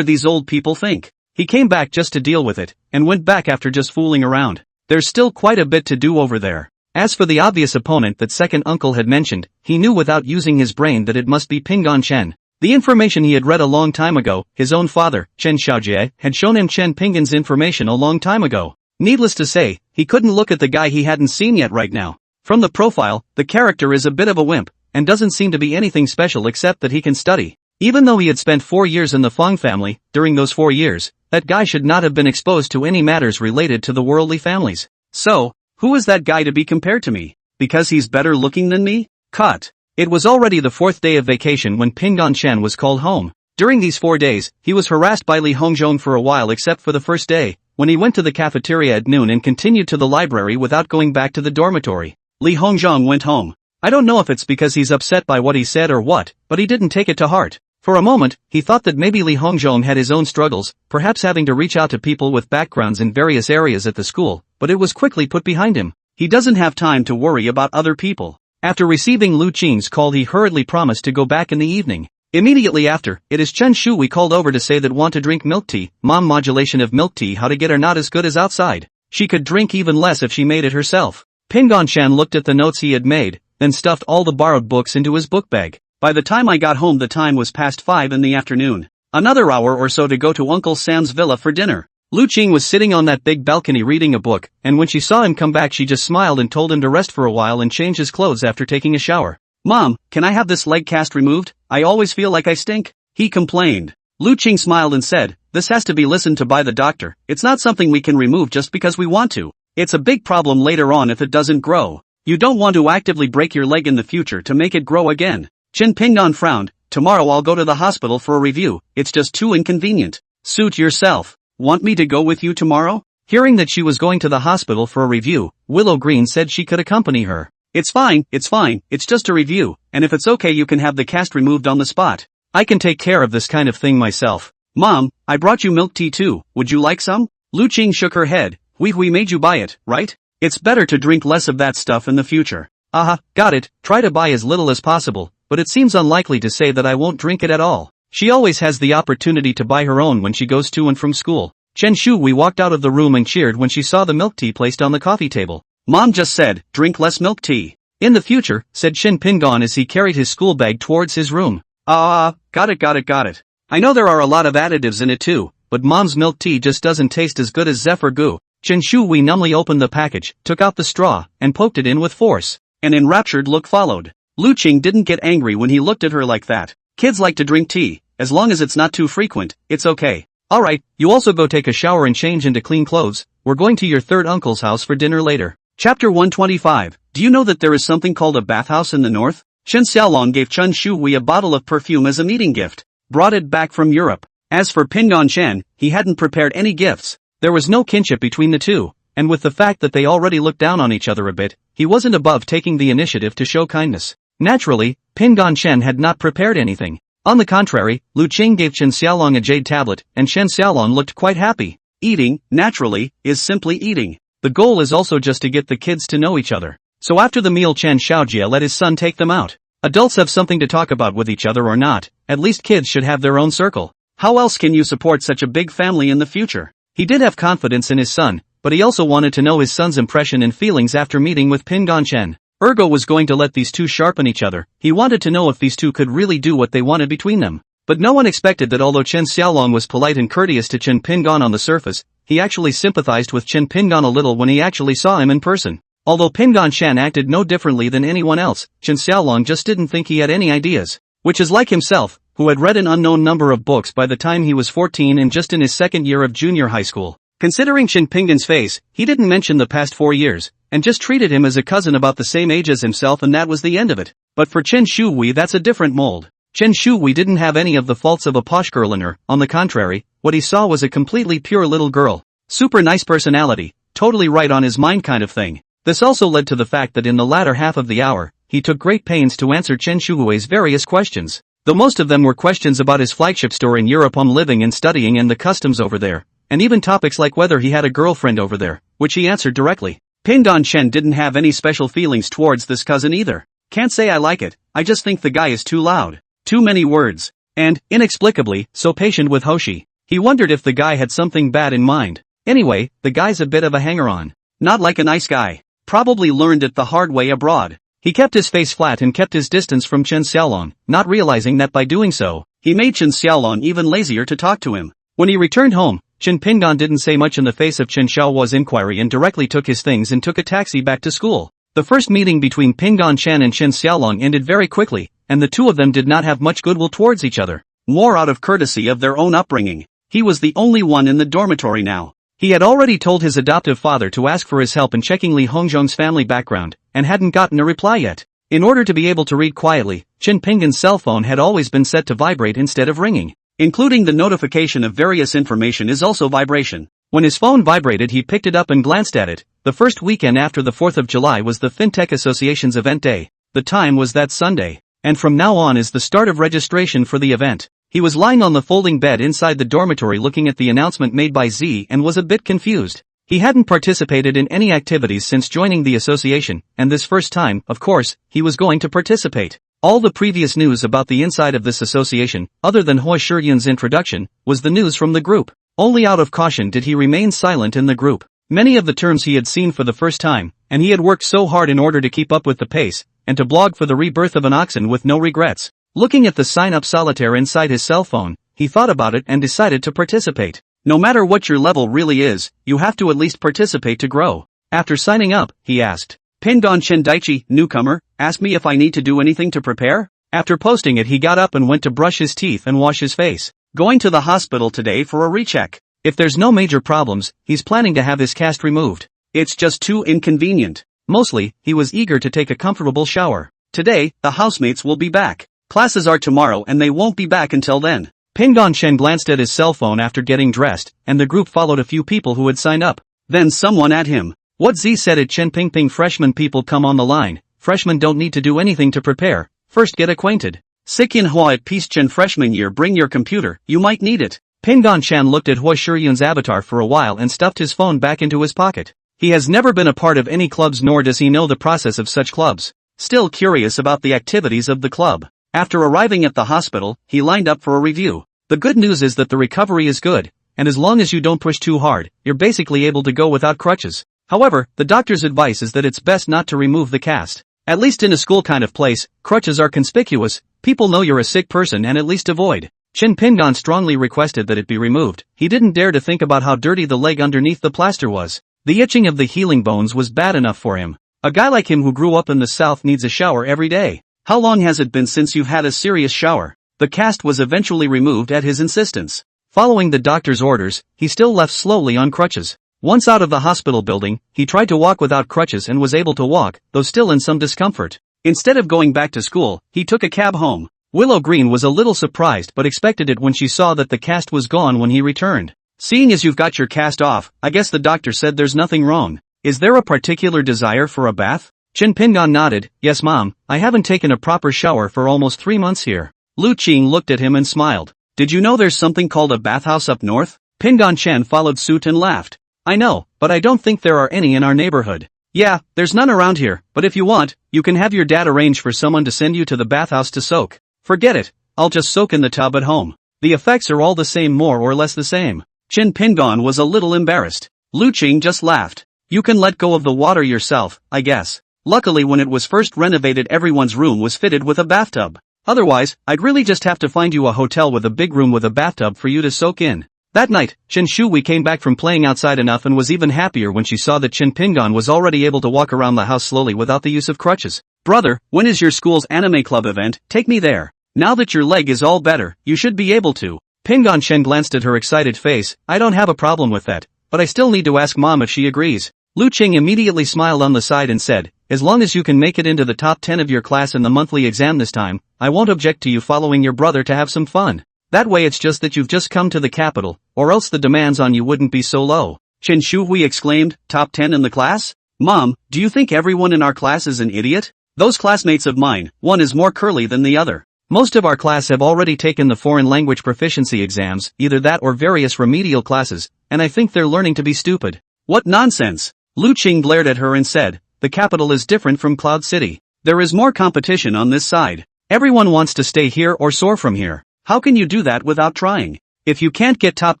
these old people think. He came back just to deal with it, and went back after just fooling around. There's still quite a bit to do over there. As for the obvious opponent that second uncle had mentioned, he knew without using his brain that it must be Pingon Chen. The information he had read a long time ago, his own father, Chen Xiaojie, had shown him Chen Pingon's information a long time ago. Needless to say, he couldn't look at the guy he hadn't seen yet right now. From the profile, the character is a bit of a wimp, and doesn't seem to be anything special except that he can study. Even though he had spent 4 years in the Fong family, during those 4 years, that guy should not have been exposed to any matters related to the worldly families. So, who is that guy to be compared to me? Because he's better looking than me? Cut. It was already the 4th day of vacation when Pingon Chen was called home. During these 4 days, he was harassed by Lee Hongjong for a while except for the first day, when he went to the cafeteria at noon and continued to the library without going back to the dormitory. Lee Hongjong went home. I don't know if it's because he's upset by what he said or what, but he didn't take it to heart. For a moment, he thought that maybe Lee Hongjong had his own struggles, perhaps having to reach out to people with backgrounds in various areas at the school, but it was quickly put behind him. He doesn't have time to worry about other people. After receiving Lu Qing's call, he hurriedly promised to go back in the evening. Immediately after, it is Chen Shui called over to say that want to drink milk tea. Mom modulation of milk tea how to get her not as good as outside. She could drink even less if she made it herself. Pingon-chan looked at the notes he had made, then stuffed all the borrowed books into his book bag. By the time I got home the time was past 5 in the afternoon. Another hour or so to go to Uncle Sam's villa for dinner. Lu Qing was sitting on that big balcony reading a book, and when she saw him come back she just smiled and told him to rest for a while and change his clothes after taking a shower. Mom, can I have this leg cast removed? I always feel like I stink, he complained. Lu Qing smiled and said, this has to be listened to by the doctor. It's not something we can remove just because we want to. It's a big problem later on if it doesn't grow. You don't want to actively break your leg in the future to make it grow again. Chen Pingnan frowned. Tomorrow I'll go to the hospital for a review. It's just too inconvenient. Suit yourself. Want me to go with you tomorrow? Hearing that she was going to the hospital for a review, Willow Green said she could accompany her. It's fine, it's just a review, and if it's okay you can have the cast removed on the spot. I can take care of this kind of thing myself. Mom, I brought you milk tea too, would you like some? Lu Qing shook her head. We made you buy it, right? It's better to drink less of that stuff in the future. Got it, try to buy as little as possible, but it seems unlikely to say that I won't drink it at all. She always has the opportunity to buy her own when she goes to and from school. Chen Shui walked out of the room and cheered when she saw the milk tea placed on the coffee table. Mom just said, drink less milk tea. In the future, said Shin Pingon as he carried his school bag towards his room. Got it. I know there are a lot of additives in it too, but Mom's milk tea just doesn't taste as good as Zephyr Goo. Chen Shui numbly opened the package, took out the straw, and poked it in with force. An enraptured look followed. Lu Qing didn't get angry when he looked at her like that. Kids like to drink tea, as long as it's not too frequent, it's okay. Alright, you also go take a shower and change into clean clothes. We're going to your third uncle's house for dinner later. Chapter 125. Do you know that there is something called a bathhouse in the north? Shen Xiaolong gave Chen Shui a bottle of perfume as a meeting gift. Brought it back from Europe. As for Pingon Chen, he hadn't prepared any gifts. There was no kinship between the two, and with the fact that they already looked down on each other a bit, he wasn't above taking the initiative to show kindness. Naturally, Pingon Chen had not prepared anything. On the contrary, Lu Qing gave Chen Xiaolong a jade tablet, and Shen Xiaolong looked quite happy. Eating, naturally, is simply eating. The goal is also just to get the kids to know each other. So after the meal Chen Xiaojie let his son take them out. Adults have something to talk about with each other or not, at least kids should have their own circle. How else can you support such a big family in the future? He did have confidence in his son, but he also wanted to know his son's impression and feelings after meeting with Pingon Chen. Ergo was going to let these two sharpen each other. He wanted to know if these two could really do what they wanted between them. But no one expected that although Chen Xiaolong was polite and courteous to Chen Pingon on the surface, he actually sympathized with Chen Pingon a little when he actually saw him in person. Although Pingon Chen acted no differently than anyone else, Chen Xiaolong just didn't think he had any ideas. Which is like himself, who had read an unknown number of books by the time he was 14 and just in his second year of junior high school. Considering Chen Pingon's face, he didn't mention the past 4 years, and just treated him as a cousin about the same age as himself, and that was the end of it. But for Chen Shui that's a different mold. Chen Shui didn't have any of the faults of a posh girl in her, on the contrary, what he saw was a completely pure little girl. Super nice personality, totally right on his mind kind of thing. This also led to the fact that in the latter half of the hour, he took great pains to answer Chen Shui's various questions. Though most of them were questions about his flagship store in Europe, on living and studying and the customs over there, and even topics like whether he had a girlfriend over there, which he answered directly. Pingon Chen didn't have any special feelings towards this cousin either. Can't say I like it, I just think the guy is too loud. Too many words. And, inexplicably, so patient with Hoshi. He wondered if the guy had something bad in mind. Anyway, the guy's a bit of a hanger-on. Not like a nice guy. Probably learned it the hard way abroad. He kept his face flat and kept his distance from Chen Xiaolong, not realizing that by doing so, he made Chen Xiaolong even lazier to talk to him. When he returned home, Chen Pingon didn't say much in the face of Chen Xiaohua's inquiry and directly took his things and took a taxi back to school. The first meeting between Pingon Chen and Chen Xiaolong ended very quickly, and the two of them did not have much goodwill towards each other. More out of courtesy of their own upbringing. He was the only one in the dormitory now. He had already told his adoptive father to ask for his help in checking Li Hongzhong's family background, and hadn't gotten a reply yet. In order to be able to read quietly, Chen Pingon's cell phone had always been set to vibrate instead of ringing. including the notification of various information is also vibration. When his phone vibrated he picked it up and glanced at it. The first weekend after the 4th of July was the FinTech Association's event day. The time was that Sunday. And from now on is the start of registration for the event. He was lying on the folding bed inside the dormitory looking at the announcement made by Z and was a bit confused. He hadn't participated in any activities since joining the association, and this first time, of course, he was going to participate. All the previous news about the inside of this association, other than Hoi Shiryun's introduction, was the news from the group. Only out of caution did he remain silent in the group. Many of the terms he had seen for the first time, and he had worked so hard in order to keep up with the pace, and to blog for the rebirth of an oxen with no regrets. Looking at the sign-up solitaire inside his cell phone, he thought about it and decided to participate. No matter what your level really is, you have to at least participate to grow. After signing up, he asked, Pingon Chen Daichi, newcomer, asked me if I need to do anything to prepare? After posting it he got up and went to brush his teeth and wash his face. Going to the hospital today for a recheck. If there's no major problems, he's planning to have his cast removed. It's just too inconvenient. Mostly, he was eager to take a comfortable shower. Today, the housemates will be back. Classes are tomorrow and they won't be back until then. Pingon Chen glanced at his cell phone after getting dressed, and the group followed a few people who had signed up. Then someone at him. What Z said at Chen Pingping freshman people come on the line. Freshmen don't need to do anything to prepare. First get acquainted. Sikyin Hua at Peace Chen freshman year bring your computer, you might need it. Pingon Chen looked at Hua Shiryun's avatar for a while and stuffed his phone back into his pocket. He has never been a part of any clubs nor does he know the process of such clubs. Still curious about the activities of the club. After arriving at the hospital, he lined up for a review. The good news is that the recovery is good, and as long as you don't push too hard, you're basically able to go without crutches. However, the doctor's advice is that it's best not to remove the cast. At least in a school kind of place, crutches are conspicuous, people know you're a sick person and at least avoid. Chin Pingon strongly requested that it be removed. He didn't dare to think about how dirty the leg underneath the plaster was. The itching of the healing bones was bad enough for him. A guy like him who grew up in the south needs a shower every day. How long has it been since you've had a serious shower? The cast was eventually removed at his insistence. Following the doctor's orders, he still left slowly on crutches. Once out of the hospital building, he tried to walk without crutches and was able to walk, though still in some discomfort. Instead of going back to school, he took a cab home. Willow Green was a little surprised but expected it when she saw that the cast was gone when he returned. Seeing as you've got your cast off, I guess the doctor said there's nothing wrong. Is there a particular desire for a bath? Chin Pingon nodded, yes mom, I haven't taken a proper shower for almost 3 months here. Lu Qing looked at him and smiled. Did you know there's something called a bathhouse up north? Pingon Chen followed suit and laughed. I know, but I don't think there are any in our neighborhood. Yeah, there's none around here, but if you want, you can have your dad arrange for someone to send you to the bathhouse to soak. Forget it, I'll just soak in the tub at home. The effects are all the same, more or less the same. Chin Pingon was a little embarrassed. Lu Qing just laughed. You can let go of the water yourself, I guess. Luckily when it was first renovated everyone's room was fitted with a bathtub. Otherwise, I'd really just have to find you a hotel with a big room with a bathtub for you to soak in. That night, Chen Shui came back from playing outside enough and was even happier when she saw that Chin Pingon was already able to walk around the house slowly without the use of crutches. Brother, when is your school's anime club event? Take me there. Now that your leg is all better, you should be able to. Pingon Chen glanced at her excited face. I don't have a problem with that, but I still need to ask mom if she agrees. Lu Qing immediately smiled on the side and said, as long as you can make it into the top 10 of your class in the monthly exam this time, I won't object to you following your brother to have some fun. That way it's just that you've just come to the capital, or else the demands on you wouldn't be so low. Chen Shuhui exclaimed, top 10 in the class? Mom, do you think everyone in our class is an idiot? Those classmates of mine, one is more curly than the other. Most of our class have already taken the foreign language proficiency exams, either that or various remedial classes, and I think they're learning to be stupid. What nonsense! Lu Qing glared at her and said, the capital is different from Cloud City. There is more competition on this side. Everyone wants to stay here or soar from here. How can you do that without trying? If you can't get top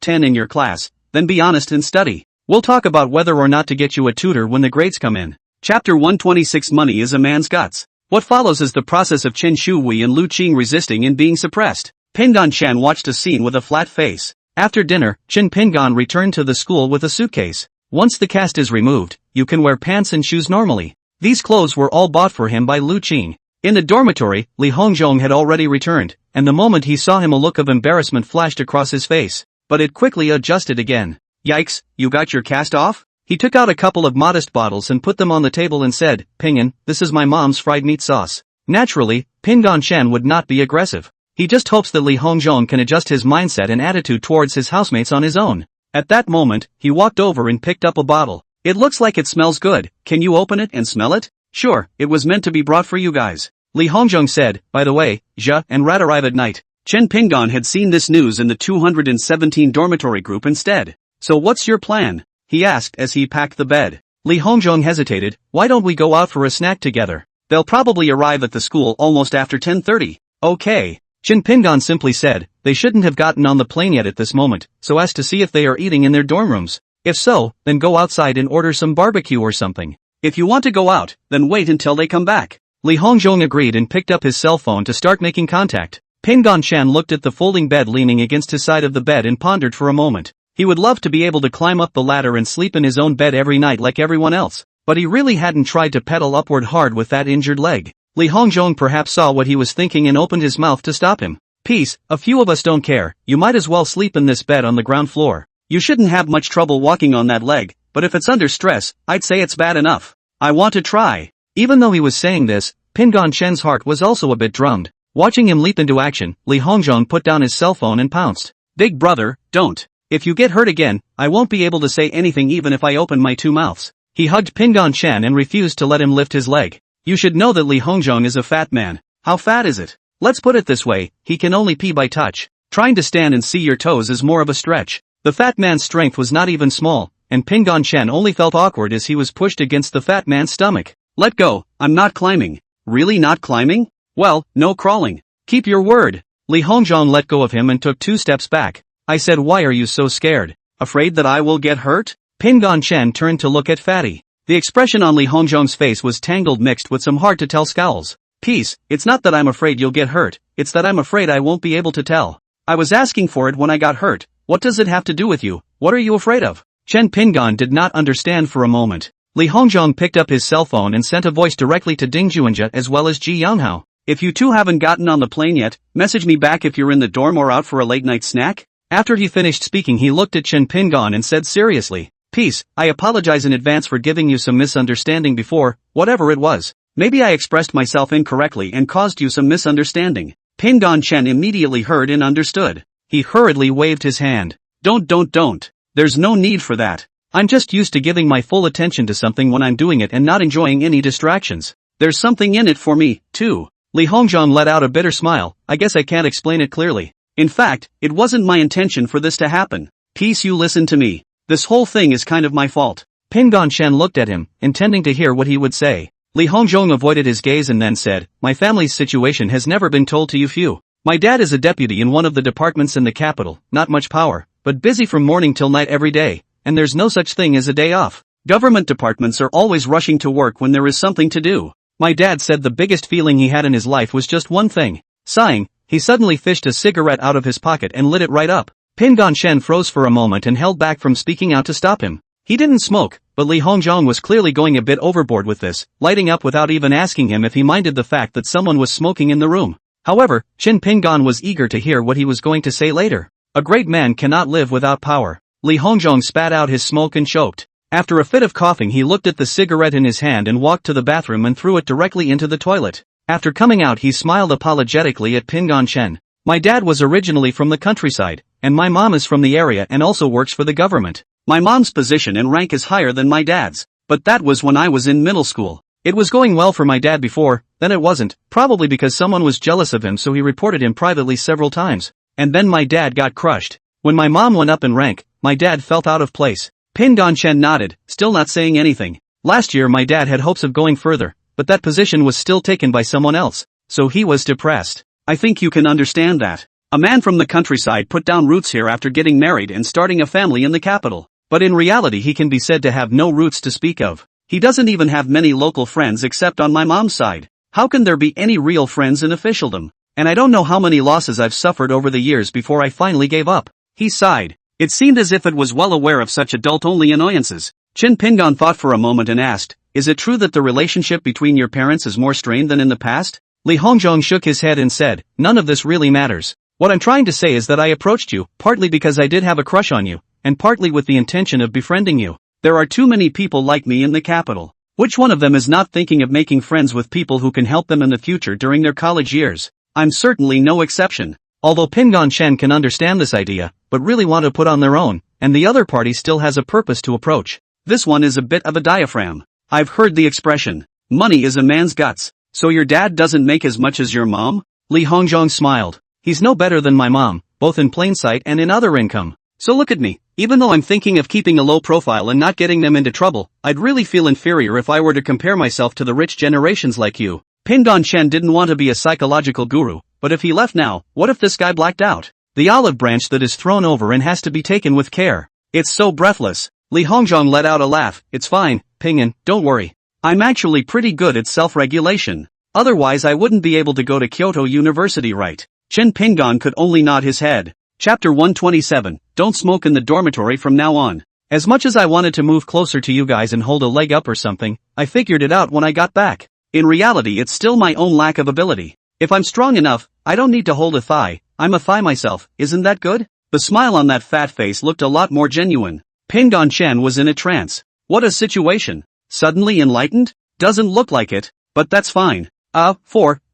10 in your class, then be honest and study. We'll talk about whether or not to get you a tutor when the grades come in. Chapter 126 Money is a Man's Guts. What follows is the process of Chen Shuhui and Lu Qing resisting and being suppressed. Pingon Chen watched a scene with a flat face. After dinner, Chin Pingon returned to the school with a suitcase. Once the cast is removed, you can wear pants and shoes normally. These clothes were all bought for him by Lu Qing. In the dormitory, Li Hongzhong had already returned, and the moment he saw him a look of embarrassment flashed across his face, but it quickly adjusted again. Yikes, you got your cast off? He took out a couple of modest bottles and put them on the table and said, Pingon, this is my mom's fried meat sauce. Naturally, Pingon Chen would not be aggressive. He just hopes that Li Hongzhong can adjust his mindset and attitude towards his housemates on his own. At that moment, he walked over and picked up a bottle. It looks like it smells good, can you open it and smell it? Sure, it was meant to be brought for you guys. Li Hongzhong said, by the way, Zhe and Rat arrive at night. Chen Pinggan had seen this news in the 217 dormitory group instead. So what's your plan? He asked as he packed the bed. Li Hongzhong hesitated, why don't we go out for a snack together? They'll probably arrive at the school almost after 10:30. Okay. Chen Pinggan simply said, they shouldn't have gotten on the plane yet at this moment, so as to see if they are eating in their dorm rooms. If so, then go outside and order some barbecue or something. If you want to go out, then wait until they come back. Li Hongzhong agreed and picked up his cell phone to start making contact. Pinggan Shan looked at the folding bed leaning against his side of the bed and pondered for a moment. He would love to be able to climb up the ladder and sleep in his own bed every night like everyone else, but he really hadn't tried to pedal upward hard with that injured leg. Li Hongzhong perhaps saw what he was thinking and opened his mouth to stop him. Peace, a few of us don't care, you might as well sleep in this bed on the ground floor. You shouldn't have much trouble walking on that leg, but if it's under stress, I'd say it's bad enough. I want to try. Even though he was saying this, Pinggan Shen's heart was also a bit drummed. Watching him leap into action, Li Hongzhong put down his cell phone and pounced. Big brother, don't. If you get hurt again, I won't be able to say anything even if I open my two mouths. He hugged Pinggan Shan and refused to let him lift his leg. You should know that Li Hongzhong is a fat man. How fat is it? Let's put it this way, he can only pee by touch. Trying to stand and see your toes is more of a stretch. The fat man's strength was not even small, and Pinggan Shan only felt awkward as he was pushed against the fat man's stomach. Let go, I'm not climbing. Really not climbing? Well, no crawling. Keep your word. Li Hongzhong let go of him and took 2 steps back. I said, why are you so scared? Afraid that I will get hurt? Pinggan Shan turned to look at Fatty. The expression on Li Hongzhong's face was tangled mixed with some hard-to-tell scowls. Peace, it's not that I'm afraid you'll get hurt, it's that I'm afraid I won't be able to tell. I was asking for it when I got hurt. What does it have to do with you? What are you afraid of? Chen Pinggan did not understand for a moment. Li Hongzhong picked up his cell phone and sent a voice directly to Ding Juanjia as well as Ji Yanghao. If you two haven't gotten on the plane yet, message me back if you're in the dorm or out for a late-night snack. After he finished speaking he looked at Chen Pinggan and said seriously, Peace, I apologize in advance for giving you some misunderstanding before, whatever it was. Maybe I expressed myself incorrectly and caused you some misunderstanding. Pinggan Chen immediately heard and understood. He hurriedly waved his hand. Don't. There's no need for that. I'm just used to giving my full attention to something when I'm doing it and not enjoying any distractions. There's something in it for me, too. Li Hongzhong let out a bitter smile, I guess I can't explain it clearly. In fact, it wasn't my intention for this to happen. Peace, you listen to me. This whole thing is kind of my fault. Pinggan Shan looked at him, intending to hear what he would say. Li Hongzhong avoided his gaze and then said, my family's situation has never been told to you few. My dad is a deputy in one of the departments in the capital, not much power, but busy from morning till night every day, and there's no such thing as a day off. Government departments are always rushing to work when there is something to do. My dad said the biggest feeling he had in his life was just one thing. Sighing, he suddenly fished a cigarette out of his pocket and lit it right up. Pinggan Shen froze for a moment and held back from speaking out to stop him. He didn't smoke, but Li Hongzhong was clearly going a bit overboard with this, lighting up without even asking him if he minded the fact that someone was smoking in the room. However, Chen Pinggan was eager to hear what he was going to say later. A great man cannot live without power. Li Hongzhong spat out his smoke and choked. After a fit of coughing he looked at the cigarette in his hand and walked to the bathroom and threw it directly into the toilet. After coming out he smiled apologetically at Pinggan Shen. My dad was originally from the countryside, and my mom is from the area and also works for the government. My mom's position and rank is higher than my dad's, but that was when I was in middle school. It was going well for my dad before, then it wasn't, probably because someone was jealous of him so he reported him privately several times. And then my dad got crushed. When my mom went up in rank, my dad felt out of place. Pinggan Shen nodded, still not saying anything. Last year my dad had hopes of going further, but that position was still taken by someone else, so he was depressed. I think you can understand that. A man from the countryside put down roots here after getting married and starting a family in the capital. But in reality he can be said to have no roots to speak of. He doesn't even have many local friends except on my mom's side. How can there be any real friends in officialdom? And I don't know how many losses I've suffered over the years before I finally gave up. He sighed. It seemed as if it was well aware of such adult-only annoyances. Chen Pinggan thought for a moment and asked, is it true that the relationship between your parents is more strained than in the past? Li Hongzhong shook his head and said, none of this really matters. What I'm trying to say is that I approached you, partly because I did have a crush on you, and partly with the intention of befriending you. There are too many people like me in the capital. Which one of them is not thinking of making friends with people who can help them in the future during their college years? I'm certainly no exception. Although Pingon Shen can understand this idea, but really want to put on their own, and the other party still has a purpose to approach. This one is a bit of a diaphragm. I've heard the expression, money is a man's guts. So your dad doesn't make as much as your mom? Li Hongzhong smiled. He's no better than my mom, both in plain sight and in other income. So look at me. Even though I'm thinking of keeping a low profile and not getting them into trouble, I'd really feel inferior if I were to compare myself to the rich generations like you. Pingon Shen didn't want to be a psychological guru, but if he left now, what if this guy blacked out? The olive branch that is thrown over and has to be taken with care. It's so breathless. Li Hongzhong let out a laugh. It's fine, Pingon, don't worry. I'm actually pretty good at self-regulation. Otherwise I wouldn't be able to go to Kyoto University, right? Chen Pingon could only nod his head. Chapter 127, Don't Smoke in the Dormitory from Now On. As much as I wanted to move closer to you guys and hold a leg up or something, I figured it out when I got back. In reality it's still my own lack of ability. If I'm strong enough, I don't need to hold a thigh, I'm a thigh myself, isn't that good? The smile on that fat face looked a lot more genuine. Pingon Shen was in a trance. What a situation. Suddenly enlightened? Doesn't look like it, but that's fine. The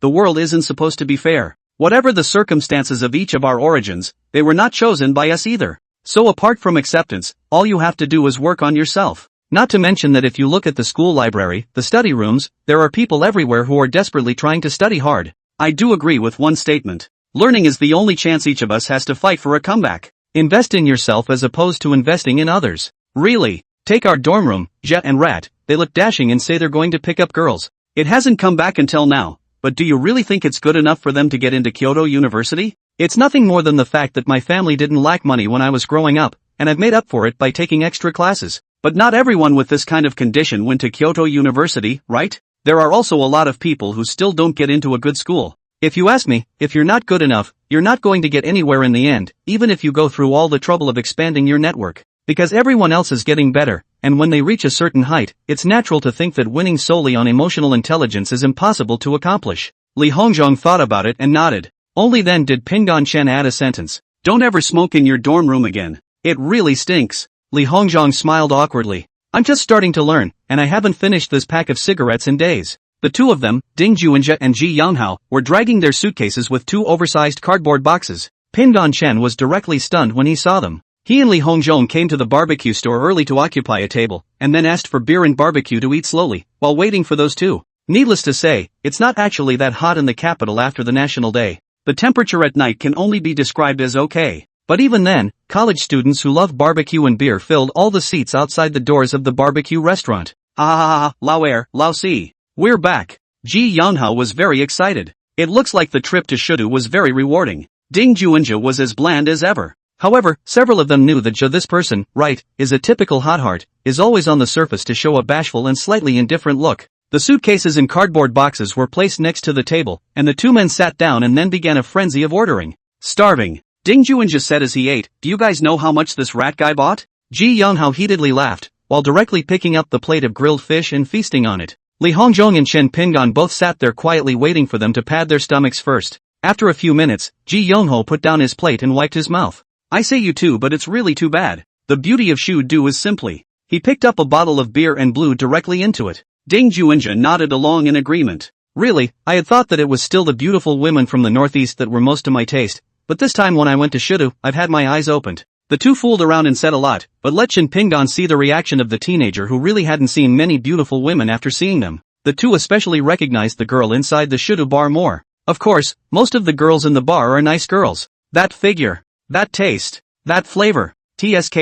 world isn't supposed to be fair. Whatever the circumstances of each of our origins, they were not chosen by us either. So apart from acceptance, all you have to do is work on yourself. Not to mention that if you look at the school library, the study rooms, there are people everywhere who are desperately trying to study hard. I do agree with one statement. Learning is the only chance each of us has to fight for a comeback. Invest in yourself as opposed to investing in others. Really? Take our dorm room, Jet and Rat, they look dashing and say they're going to pick up girls. It hasn't come back until now, but do you really think it's good enough for them to get into Kyoto University? It's nothing more than the fact that my family didn't lack money when I was growing up, and I've made up for it by taking extra classes. But not everyone with this kind of condition went to Kyoto University, right? There are also a lot of people who still don't get into a good school. If you ask me, if you're not good enough, you're not going to get anywhere in the end, even if you go through all the trouble of expanding your network. Because everyone else is getting better, and when they reach a certain height, it's natural to think that winning solely on emotional intelligence is impossible to accomplish. Li Hongzhong thought about it and nodded. Only then did Pingon Shen add a sentence. Don't ever smoke in your dorm room again. It really stinks. Li Hongzhong smiled awkwardly. I'm just starting to learn, and I haven't finished this pack of cigarettes in days. The two of them, Ding Juanjia and Ji Yanghao, were dragging their suitcases with two oversized cardboard boxes. Pingon Shen was directly stunned when he saw them. He and Li Hongzhong came to the barbecue store early to occupy a table, and then asked for beer and barbecue to eat slowly, while waiting for those two. Needless to say, it's not actually that hot in the capital after the National Day. The temperature at night can only be described as okay. But even then, college students who love barbecue and beer filled all the seats outside the doors of the barbecue restaurant. Lao air, Lao si. We're back. Ji Yanghao was very excited. It looks like the trip to Shudu was very rewarding. Ding Juanjia was as bland as ever. However, several of them knew that this person, right, is a typical hotheart, is always on the surface to show a bashful and slightly indifferent look. The suitcases and cardboard boxes were placed next to the table, and the two men sat down and then began a frenzy of ordering. Starving. Ding Juanjia said as he ate, do you guys know how much this rat guy bought? Ji Yanghao heatedly laughed, while directly picking up the plate of grilled fish and feasting on it. Li Hongzhong and Chen Pingon both sat there quietly waiting for them to pad their stomachs first. After a few minutes, Ji Yongho put down his plate and wiped his mouth. I say you too, but it's really too bad. The beauty of Shu-Du is simply. He picked up a bottle of beer and blew directly into it. Ding Juanjia nodded along in agreement. Really, I had thought that it was still the beautiful women from the northeast that were most to my taste, but this time when I went to Shudu, I've had my eyes opened. The two fooled around and said a lot, but let Chen Pingon see the reaction of the teenager who really hadn't seen many beautiful women after seeing them. The two especially recognized the girl inside the Shudu bar more. Of course, most of the girls in the bar are nice girls. That figure. That taste. That flavor. TSK.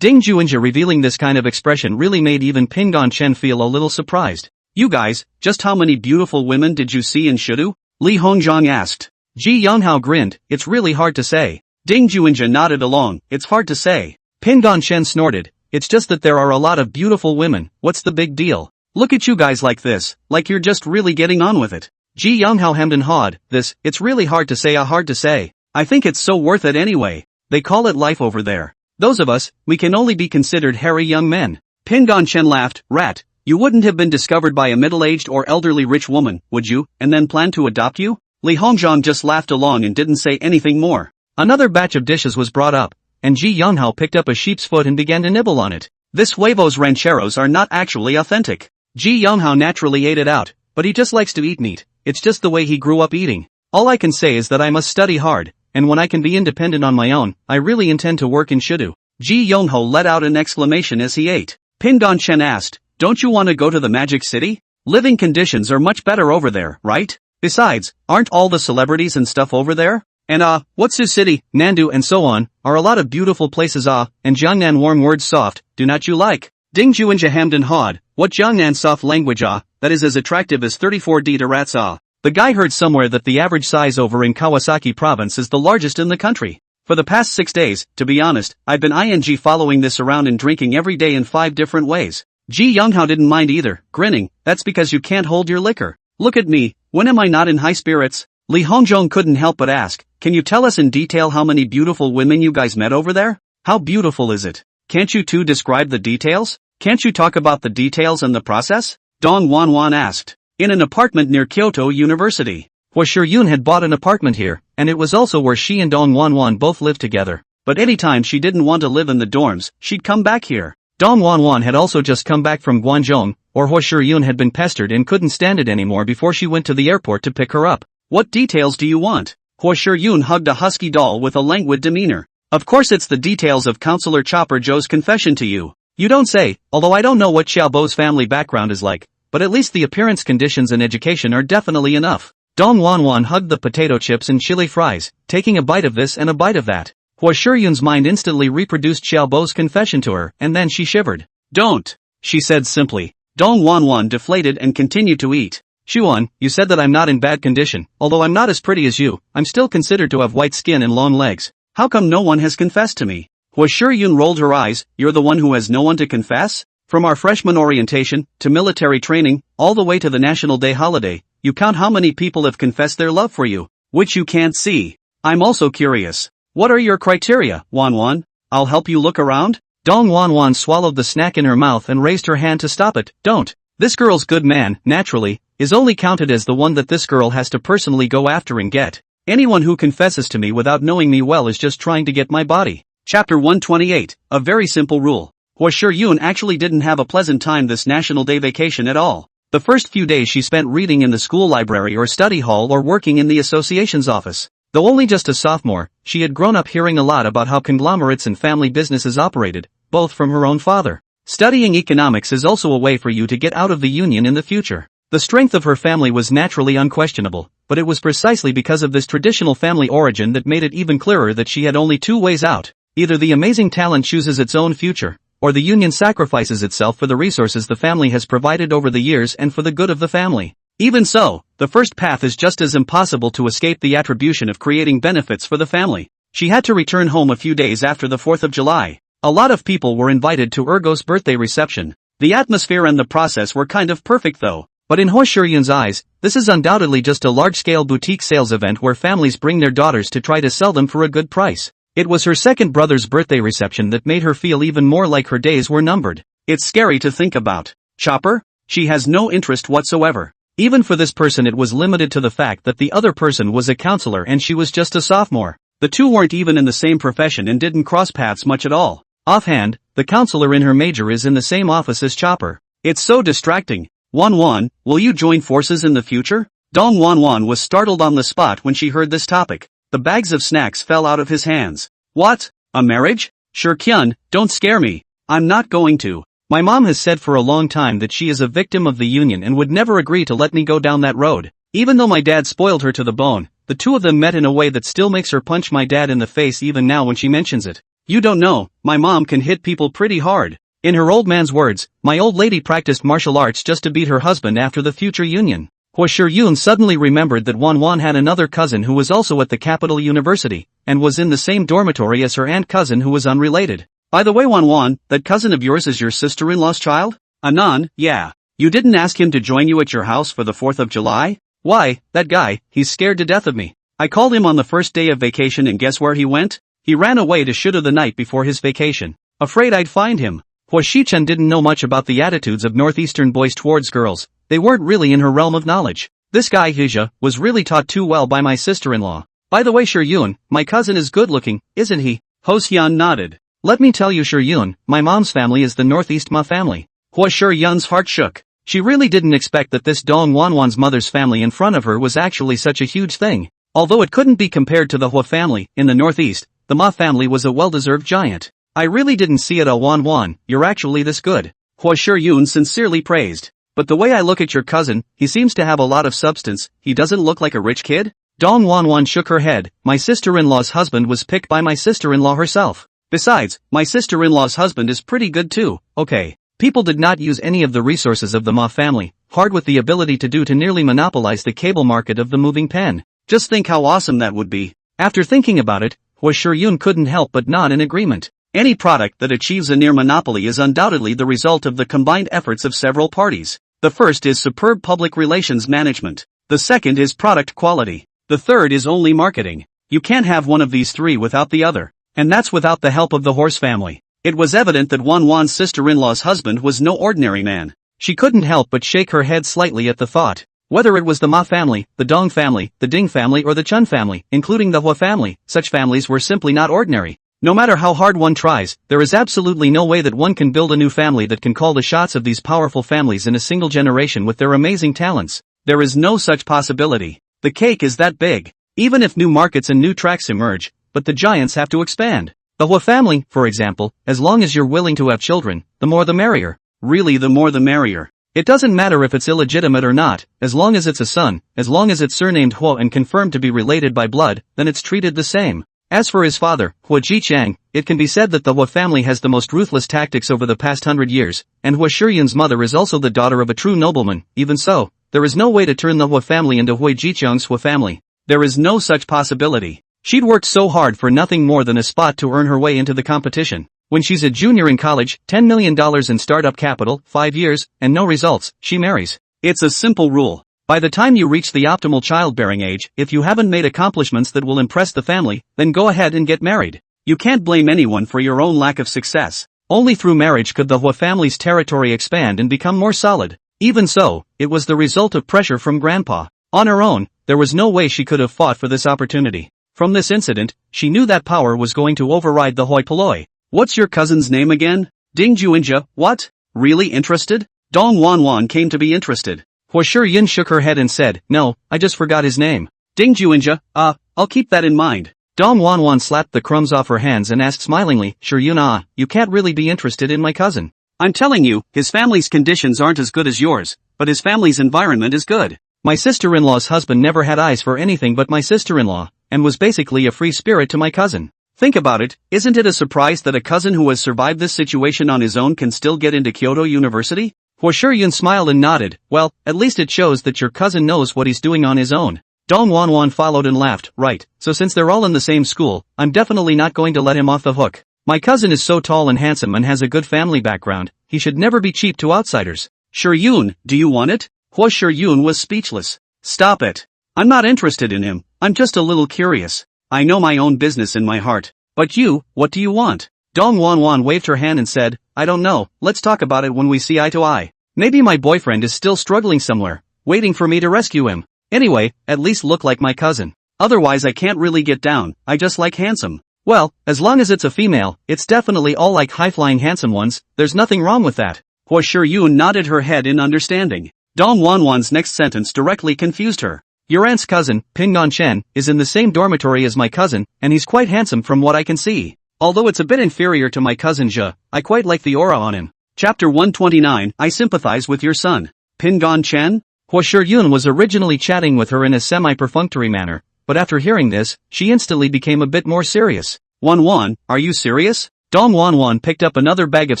Ding Juanjia revealing this kind of expression really made even Pingon Chen feel a little surprised. You guys, just how many beautiful women did you see in Shudu? Li Hongzhong asked. Ji Yanghao grinned, it's really hard to say. Ding Juanjia nodded along, it's hard to say. Pingon Chen snorted, it's just that there are a lot of beautiful women, what's the big deal? Look at you guys like this, like you're just really getting on with it. Ji Yanghao hemmed and hawed, it's really hard to say hard to say. I think it's so worth it anyway. They call it life over there. Those of us, we can only be considered hairy young men. Pingon Chen laughed, rat, you wouldn't have been discovered by a middle-aged or elderly rich woman, would you, and then plan to adopt you? Li Hongzhong just laughed along and didn't say anything more. Another batch of dishes was brought up, and Ji Yanghao picked up a sheep's foot and began to nibble on it. This huevos rancheros are not actually authentic. Ji Yanghao naturally ate it out, but he just likes to eat meat, it's just the way he grew up eating. All I can say is that I must study hard, and when I can be independent on my own, I really intend to work in Shidu. Ji Yongho let out an exclamation as he ate. Pingdong Chen asked, don't you want to go to the Magic City? Living conditions are much better over there, right? Besides, aren't all the celebrities and stuff over there? And Whatsu City, Nandu and so on, are a lot of beautiful places and Jiangnan warm words soft, do not you like? Dingju and Jahamdan Hod, what Jiangnan soft language that is as attractive as 34D to rats The guy heard somewhere that the average size over in Kawasaki province is the largest in the country. For the past 6 days, to be honest, I've been following this around and drinking every day in 5 different ways. Ji Younghao didn't mind either, grinning, that's because you can't hold your liquor. Look at me, when am I not in high spirits? Li Hongzhong couldn't help but ask, can you tell us in detail how many beautiful women you guys met over there? How beautiful is it? Can't you two describe the details? Can't you talk about the details and the process? Dong Wanwan asked. In an apartment near Kyoto University. Hua Shiyun had bought an apartment here, and it was also where she and Dong Wanwan both lived together. But anytime she didn't want to live in the dorms, she'd come back here. Dong Wanwan had also just come back from Guangzhou, or Hua Shiyun had been pestered and couldn't stand it anymore before she went to the airport to pick her up. What details do you want? Hua Shiyun hugged a husky doll with a languid demeanor. Of course it's the details of Counselor Chopper Joe's confession to you. You don't say, although I don't know what Xiaobo's family background is like, but at least the appearance conditions and education are definitely enough. Dong Wanwan hugged the potato chips and chili fries, taking a bite of this and a bite of that. Hua Shiyun's mind instantly reproduced Xiaobo's confession to her, and then she shivered. Don't, she said simply. Dong Wanwan deflated and continued to eat. Xuan, you said that I'm not in bad condition, although I'm not as pretty as you, I'm still considered to have white skin and long legs. How come no one has confessed to me? Hua Shiyun rolled her eyes, you're the one who has no one to confess? From our freshman orientation, to military training, all the way to the National Day holiday, you count how many people have confessed their love for you, which you can't see. I'm also curious. What are your criteria, Wanwan? I'll help you look around? Dong Wanwan swallowed the snack in her mouth and raised her hand to stop it. Don't. This girl's good man, naturally, is only counted as the one that this girl has to personally go after and get. Anyone who confesses to me without knowing me well is just trying to get my body. Chapter 128, a very simple rule. Hua Shiyun actually didn't have a pleasant time this National Day vacation at all. The first few days she spent reading in the school library or study hall or working in the association's office. Though only just a sophomore, she had grown up hearing a lot about how conglomerates and family businesses operated, both from her own father. Studying economics is also a way for you to get out of the union in the future. The strength of her family was naturally unquestionable, but it was precisely because of this traditional family origin that made it even clearer that she had only 2 ways out. Either the amazing talent chooses its own future, or the union sacrifices itself for the resources the family has provided over the years and for the good of the family. Even so, the first path is just as impossible to escape the attribution of creating benefits for the family. She had to return home a few days after the 4th of July. A lot of people were invited to Ergo's birthday reception. The atmosphere and the process were kind of perfect though. But in Hua Shiyun's eyes, this is undoubtedly just a large-scale boutique sales event where families bring their daughters to try to sell them for a good price. It was her second brother's birthday reception that made her feel even more like her days were numbered. It's scary to think about. Chopper? She has no interest whatsoever. Even for this person it was limited to the fact that the other person was a counselor and she was just a sophomore. The two weren't even in the same profession and didn't cross paths much at all. Offhand, the counselor in her major is in the same office as Chopper. It's so distracting. Wanwan, will you join forces in the future? Dong Wanwan was startled on the spot when she heard this topic. The bags of snacks fell out of his hands. What? A marriage? Sure Kyun, don't scare me. I'm not going to. My mom has said for a long time that she is a victim of the union and would never agree to let me go down that road. Even though my dad spoiled her to the bone, the two of them met in a way that still makes her punch my dad in the face even now when she mentions it. You don't know, my mom can hit people pretty hard. In her old man's words, my old lady practiced martial arts just to beat her husband after the future union. Hua Shiyun suddenly remembered that Wanwan had another cousin who was also at the capital university, and was in the same dormitory as her aunt cousin who was unrelated. By the way Wanwan, that cousin of yours is your sister-in-law's child? Anan, yeah. You didn't ask him to join you at your house for the 4th of July? Why, that guy, he's scared to death of me. I called him on the first day of vacation and guess where he went? He ran away to Shido the night before his vacation. Afraid I'd find him. Hua Shichen didn't know much about the attitudes of northeastern boys towards girls. They weren't really in her realm of knowledge. This guy Hija was really taught too well by my sister-in-law. By the way Shiyun, my cousin is good-looking, isn't he? Ho Xian nodded. Let me tell you Shiyun, my mom's family is the Northeast Ma family. Hua Shiyun's heart shook. She really didn't expect that this Dong Wanwan's mother's family in front of her was actually such a huge thing. Although it couldn't be compared to the Hua family in the northeast, the Ma family was a well-deserved giant. I really didn't see it, Wanwan, you're actually this good. Hua Shiyun sincerely praised. But the way I look at your cousin, he seems to have a lot of substance, he doesn't look like a rich kid? Dong Wanwan shook her head. My sister-in-law's husband was picked by my sister-in-law herself. Besides, my sister-in-law's husband is pretty good too. Okay. People did not use any of the resources of the Ma family, hard with the ability to nearly monopolize the cable market of the moving pen. Just think how awesome that would be. After thinking about it, Hua Shiyun couldn't help but nod in agreement. Any product that achieves a near monopoly is undoubtedly the result of the combined efforts of several parties. The first is superb public relations management. The second is product quality. The third is only marketing. You can't have one of these three without the other. And that's without the help of the horse family. It was evident that Wanwan's sister-in-law's husband was no ordinary man. She couldn't help but shake her head slightly at the thought. Whether it was the Ma family, the Dong family, the Ding family or the Chun family, including the Hua family, such families were simply not ordinary. No matter how hard one tries, there is absolutely no way that one can build a new family that can call the shots of these powerful families in a single generation with their amazing talents. There is no such possibility. The cake is that big. Even if new markets and new tracks emerge, but the giants have to expand. The Hua family, for example, as long as you're willing to have children, the more the merrier. Really, the more the merrier. It doesn't matter if it's illegitimate or not, as long as it's a son, as long as it's surnamed Hua and confirmed to be related by blood, then it's treated the same. As for his father, Hua Jiqiang, it can be said that the Hua family has the most ruthless tactics over the past 100 years, and Hua Shiyun's mother is also the daughter of a true nobleman. Even so, there is no way to turn the Hua family into Hua Jiqiang's Hua family. There is no such possibility. She'd worked so hard for nothing more than a spot to earn her way into the competition. When she's a junior in college, $10 million in startup capital, 5 years, and no results, she marries. It's a simple rule. By the time you reach the optimal childbearing age, if you haven't made accomplishments that will impress the family, then go ahead and get married. You can't blame anyone for your own lack of success. Only through marriage could the Hua family's territory expand and become more solid. Even so, it was the result of pressure from Grandpa. On her own, there was no way she could have fought for this opportunity. From this incident, she knew that power was going to override the hoi polloi. What's your cousin's name again? Ding Juinja, what? Really interested? Dong Wanwan came to be interested. Hua Shiyun shook her head and said, no, I just forgot his name. Ding Juinja, I'll keep that in mind. Dong Wanwan slapped the crumbs off her hands and asked smilingly, Shiyun, you can't really be interested in my cousin. I'm telling you, his family's conditions aren't as good as yours, but his family's environment is good. My sister-in-law's husband never had eyes for anything but my sister-in-law, and was basically a free spirit to my cousin. Think about it, isn't it a surprise that a cousin who has survived this situation on his own can still get into Kyoto University? Hua Shiyun smiled and nodded. Well, at least it shows that your cousin knows what he's doing on his own. Dong Wanwan followed and laughed. Right, so since they're all in the same school, I'm definitely not going to let him off the hook. My cousin is so tall and handsome and has a good family background, he should never be cheap to outsiders. Shiyun, do you want it? Hua Shiyun was speechless. Stop it. I'm not interested in him, I'm just a little curious. I know my own business in my heart. But you, what do you want? Dong Wanwan waved her hand and said, I don't know, let's talk about it when we see eye to eye. Maybe my boyfriend is still struggling somewhere, waiting for me to rescue him. Anyway, at least look like my cousin. Otherwise I can't really get down, I just like handsome. Well, as long as it's a female, it's definitely all like high-flying handsome ones, there's nothing wrong with that. Hua Shiyun nodded her head in understanding. Dong Wanwan's next sentence directly confused her. Your aunt's cousin, Pingon Chen, is in the same dormitory as my cousin, and he's quite handsome from what I can see. Although it's a bit inferior to my cousin Zhe, I quite like the aura on him. Chapter 129, I sympathize with your son. Pingon Chen? Hua Shiyun was originally chatting with her in a semi-perfunctory manner, but after hearing this, she instantly became a bit more serious. Wanwan, are you serious? Dong Wanwan picked up another bag of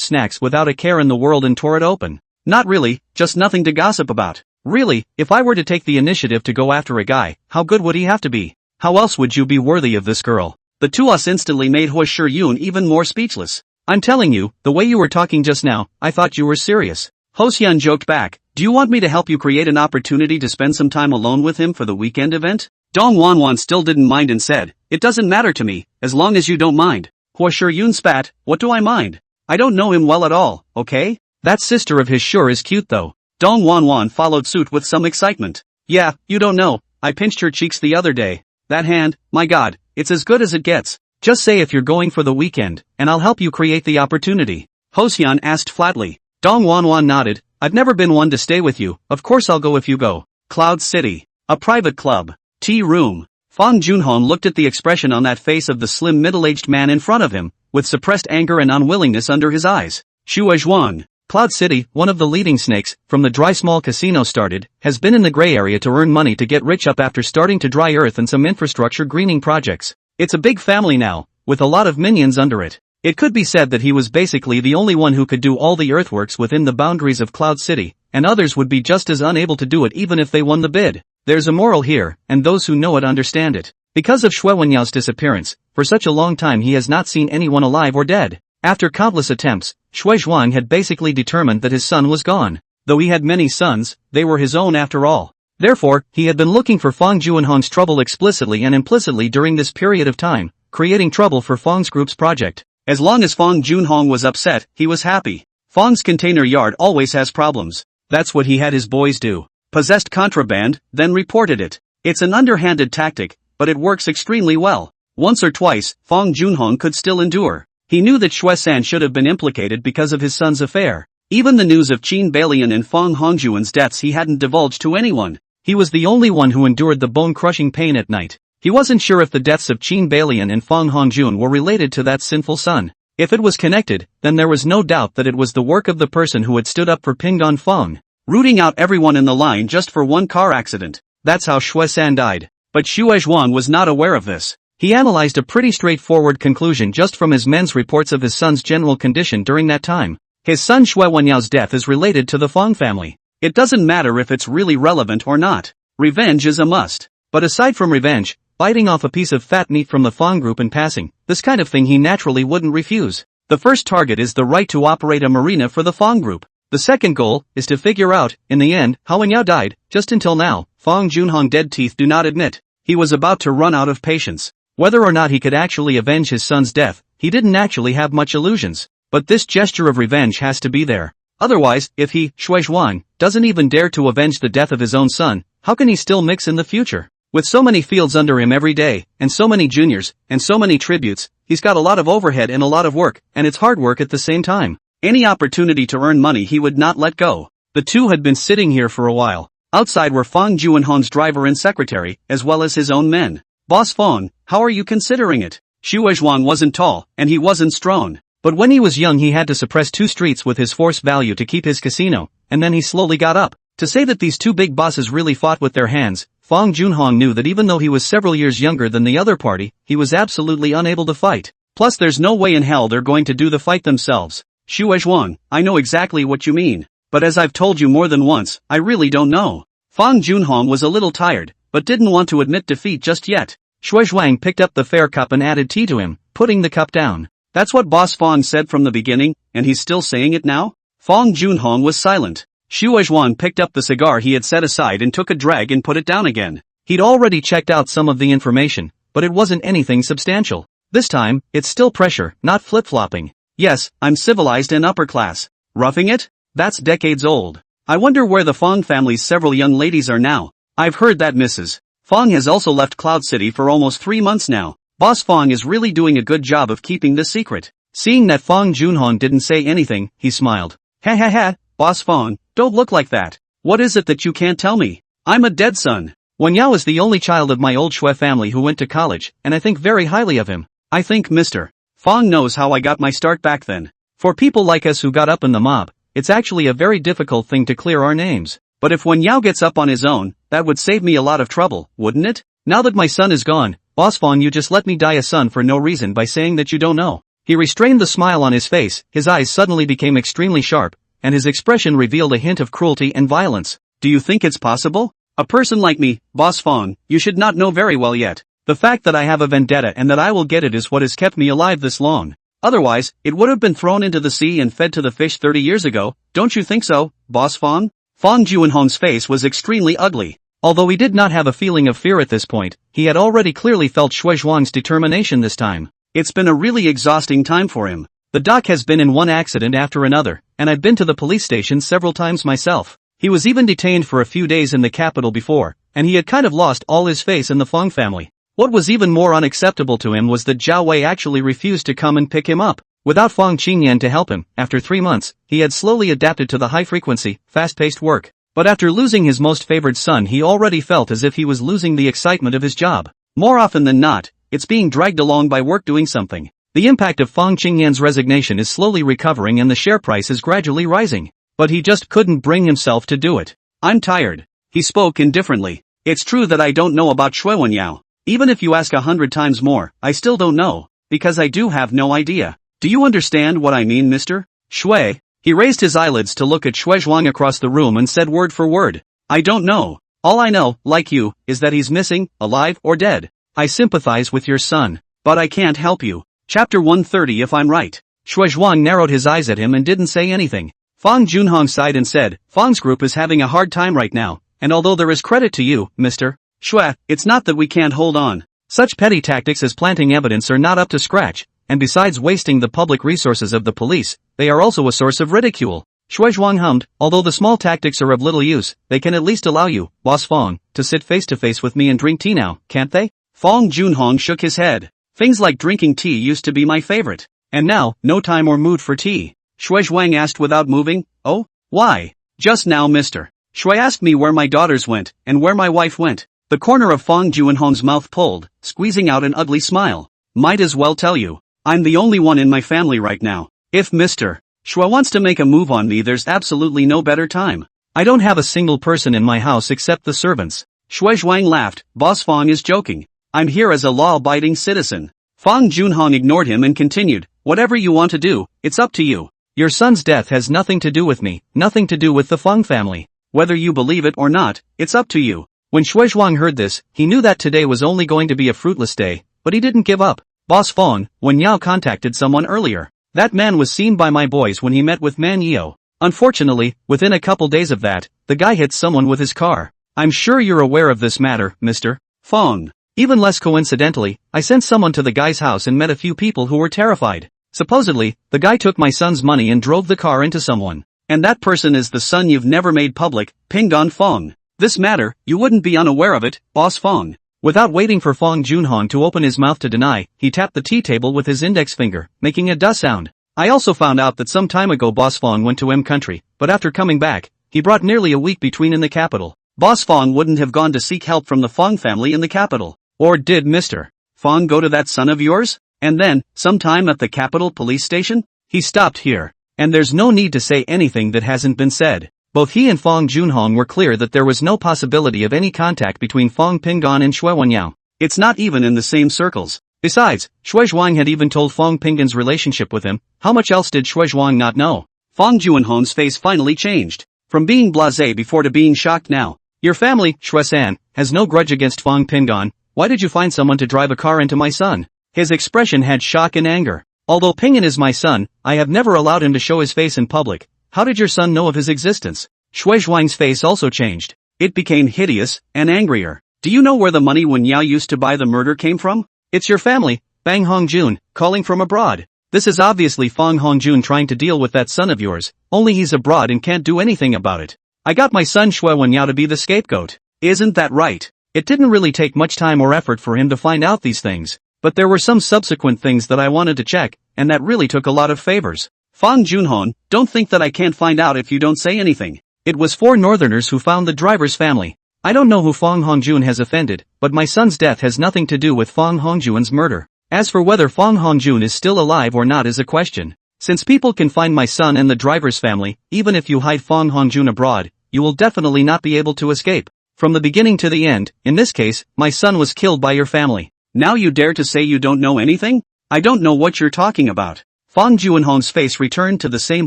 snacks without a care in the world and tore it open. Not really, just nothing to gossip about. Really, if I were to take the initiative to go after a guy, how good would he have to be? How else would you be worthy of this girl? The two us instantly made Hua Shiyun even more speechless. I'm telling you, the way you were talking just now, I thought you were serious. Ho-hyun joked back, do you want me to help you create an opportunity to spend some time alone with him for the weekend event? Dong Wanwan still didn't mind and said, it doesn't matter to me, as long as you don't mind. Hua Shiyun spat, what do I mind? I don't know him well at all, okay? That sister of his sure is cute though. Dong Wanwan followed suit with some excitement. Yeah, you don't know, I pinched her cheeks the other day. That hand, my god, it's as good as it gets. Just say if you're going for the weekend, and I'll help you create the opportunity. Ho-hyun asked flatly. Dong Wanwan nodded, I've never been one to stay with you, of course I'll go if you go. Cloud City. A private club. Tea room. Fong Junhong looked at the expression on that face of the slim middle-aged man in front of him, with suppressed anger and unwillingness under his eyes. Shuozhuang. Cloud City, one of the leading snakes, from the dry small casino started, has been in the gray area to earn money to get rich up after starting to dry earth and some infrastructure greening projects. It's a big family now, with a lot of minions under it. It could be said that he was basically the only one who could do all the earthworks within the boundaries of Cloud City, and others would be just as unable to do it even if they won the bid. There's a moral here, and those who know it understand it. Because of Shui Wenyao's disappearance, for such a long time he has not seen anyone alive or dead. After countless attempts, Shui Zhuang had basically determined that his son was gone. Though he had many sons, they were his own after all. Therefore, he had been looking for Fong Junhong's trouble explicitly and implicitly during this period of time, creating trouble for Fong's group's project. As long as Fong Junhong was upset, he was happy. Fong's container yard always has problems. That's what he had his boys do. Possessed contraband, then reported it. It's an underhanded tactic, but it works extremely well. Once or twice, Fong Junhong could still endure. He knew that Xue San should have been implicated because of his son's affair. Even the news of Qin Balian and Fong Hongjuan's deaths he hadn't divulged to anyone. He was the only one who endured the bone-crushing pain at night. He wasn't sure if the deaths of Qin Balian and Fong Hongjuan were related to that sinful son. If it was connected, then there was no doubt that it was the work of the person who had stood up for Pingdong Fong, rooting out everyone in the line just for one car accident. That's how Xue San died. But Xue Zhuang was not aware of this. He analyzed a pretty straightforward conclusion just from his men's reports of his son's general condition during that time. His son Shui Wenyao's death is related to the Fong family. It doesn't matter if it's really relevant or not. Revenge is a must. But aside from revenge, biting off a piece of fat meat from the Fong group in passing, this kind of thing he naturally wouldn't refuse. The first target is the right to operate a marina for the Fong group. The second goal is to figure out, in the end, how Wenyao died. Just until now, Fong Junhong dead teeth do not admit. He was about to run out of patience. Whether or not he could actually avenge his son's death, he didn't actually have much illusions. But this gesture of revenge has to be there. Otherwise, if he, Shui Zhuang, doesn't even dare to avenge the death of his own son, how can he still mix in the future? With so many fields under him every day, and so many juniors, and so many tributes, he's got a lot of overhead and a lot of work, and it's hard work at the same time. Any opportunity to earn money he would not let go. The two had been sitting here for a while. Outside were Fong Junhong's driver and secretary, as well as his own men. Boss Fong, how are you considering it? Xue Zhuang wasn't tall, and he wasn't strong. But when he was young he had to suppress 2 streets with his force value to keep his casino, and then he slowly got up. To say that these 2 big bosses really fought with their hands, Fong Junhong knew that even though he was several years younger than the other party, he was absolutely unable to fight. Plus there's no way in hell they're going to do the fight themselves. Xue Zhuang, I know exactly what you mean. But as I've told you more than once, I really don't know. Fong Junhong was a little tired, but didn't want to admit defeat just yet. Shui Zhuang picked up the fair cup and added tea to him, putting the cup down. That's what Boss Fong said from the beginning, and he's still saying it now? Fong Junhong was silent. Xue Zhuang picked up the cigar he had set aside and took a drag and put it down again. He'd already checked out some of the information, but it wasn't anything substantial. This time, it's still pressure, not flip-flopping. Yes, I'm civilized and upper class. Roughing it? That's decades old. I wonder where the Fong family's several young ladies are now. I've heard that Mrs. Fong has also left Cloud City for almost 3 months now. Boss Fong is really doing a good job of keeping this secret. Seeing that Fong Junhong didn't say anything, he smiled. Ha ha ha, Boss Fong, don't look like that. What is it that you can't tell me? I'm a dead son. Wenyao is the only child of my old Shui family who went to college, and I think very highly of him. I think Mr. Fong knows how I got my start back then. For people like us who got up in the mob, it's actually a very difficult thing to clear our names. But if Wenyao gets up on his own, that would save me a lot of trouble, wouldn't it? Now that my son is gone, Boss Fong, you just let me die a son for no reason by saying that you don't know. He restrained the smile on his face, his eyes suddenly became extremely sharp, and his expression revealed a hint of cruelty and violence. Do you think it's possible? A person like me, Boss Fong, you should not know very well yet. The fact that I have a vendetta and that I will get it is what has kept me alive this long. Otherwise, it would have been thrown into the sea and fed to the fish 30 years ago, don't you think so, Boss Fong? Fong Junhong's face was extremely ugly. Although he did not have a feeling of fear at this point, he had already clearly felt Shui Zhuang's determination this time. It's been a really exhausting time for him. The doc has been in one accident after another, and I've been to the police station several times myself. He was even detained for a few days in the capital before, and he had kind of lost all his faith in the Fong family. What was even more unacceptable to him was that Zhao Wei actually refused to come and pick him up. Without Fong Qingyan to help him, after 3 months, he had slowly adapted to the high-frequency, fast-paced work. But after losing his most favored son, he already felt as if he was losing the excitement of his job. More often than not, it's being dragged along by work doing something. The impact of Fong Qingyan's resignation is slowly recovering and the share price is gradually rising. But he just couldn't bring himself to do it. I'm tired. He spoke indifferently. It's true that I don't know about Shui Wenyao. Even if you ask 100 times more, I still don't know, because I do have no idea. Do you understand what I mean, Mr. Shui? He raised his eyelids to look at Shui Zhuang across the room and said word for word. I don't know. All I know, like you, is that he's missing, alive or dead. I sympathize with your son, but I can't help you. Chapter 130 if I'm right. Shui Zhuang narrowed his eyes at him and didn't say anything. Fong Junhong sighed and said, Fong's group is having a hard time right now, and although there is credit to you, Mr. Shui, it's not that we can't hold on. Such petty tactics as planting evidence are not up to scratch, and besides wasting the public resources of the police, they are also a source of ridicule. Shui Zhuang hummed, although the small tactics are of little use, they can at least allow you, Boss Fong, to sit face to face with me and drink tea now, can't they? Fong Junhong shook his head. Things like drinking tea used to be my favorite. And now, no time or mood for tea. Shui Zhuang asked without moving, oh, why? Just now Mr. Shui asked me where my daughters went, and where my wife went. The corner of Fong Junhong's mouth pulled, squeezing out an ugly smile. Might as well tell you. I'm the only one in my family right now. If Mr. Shui wants to make a move on me, there's absolutely no better time. I don't have a single person in my house except the servants. Shui Zhuang laughed, Boss Fong is joking. I'm here as a law-abiding citizen. Fong Junhong ignored him and continued, whatever you want to do, it's up to you. Your son's death has nothing to do with me, nothing to do with the Fong family. Whether you believe it or not, it's up to you. When Shui Zhuang heard this, he knew that today was only going to be a fruitless day, but he didn't give up. Boss Fong, when Yao contacted someone earlier. That man was seen by my boys when he met with Man Yeo. Unfortunately, within a couple days of that, the guy hit someone with his car. I'm sure you're aware of this matter, Mr. Fong. Even less coincidentally, I sent someone to the guy's house and met a few people who were terrified. Supposedly, the guy took my son's money and drove the car into someone. And that person is the son you've never made public, Pinggan Fong. This matter, you wouldn't be unaware of it, Boss Fong. Without waiting for Fong Junhong to open his mouth to deny, he tapped the tea table with his index finger, making a duh sound. I also found out that some time ago Boss Fong went to M country, but after coming back, he brought nearly a week between in the capital. Boss Fong wouldn't have gone to seek help from the Fong family in the capital. Or did Mr. Fong go to that son of yours? And then, sometime at the capital police station? He stopped here. And there's no need to say anything that hasn't been said. Both he and Fong Junhong were clear that there was no possibility of any contact between Fong Pinggan and Shui Wenyao. It's not even in the same circles. Besides, Shui Zhuang had even told Fong Pinggan's relationship with him. How much else did Shui Zhuang not know? Fong Junhong's face finally changed. From being blasé before to being shocked now. Your family, Shui-san, has no grudge against Fong Pinggan. Why did you find someone to drive a car into my son? His expression had shock and anger. Although Pinggan is my son, I have never allowed him to show his face in public. How did your son know of his existence? Shui Zhuang's face also changed. It became hideous and angrier. Do you know where the money when Yao used to buy the murder came from? It's your family, Bang Hongjun, calling from abroad. This is obviously Fong Hongjun trying to deal with that son of yours, only he's abroad and can't do anything about it. I got my son Shui Wenyao to be the scapegoat. Isn't that right? It didn't really take much time or effort for him to find out these things. But there were some subsequent things that I wanted to check, and that really took a lot of favors. Fong Junhong, don't think that I can't find out if you don't say anything. It was 4 northerners who found the driver's family. I don't know who Fong Hongjun has offended, but my son's death has nothing to do with Fong Hongjun's murder. As for whether Fong Hongjun is still alive or not is a question. Since people can find my son and the driver's family, even if you hide Fong Hongjun abroad, you will definitely not be able to escape. From the beginning to the end, in this case, my son was killed by your family. Now you dare to say you don't know anything? I don't know what you're talking about. Fong Junhong's face returned to the same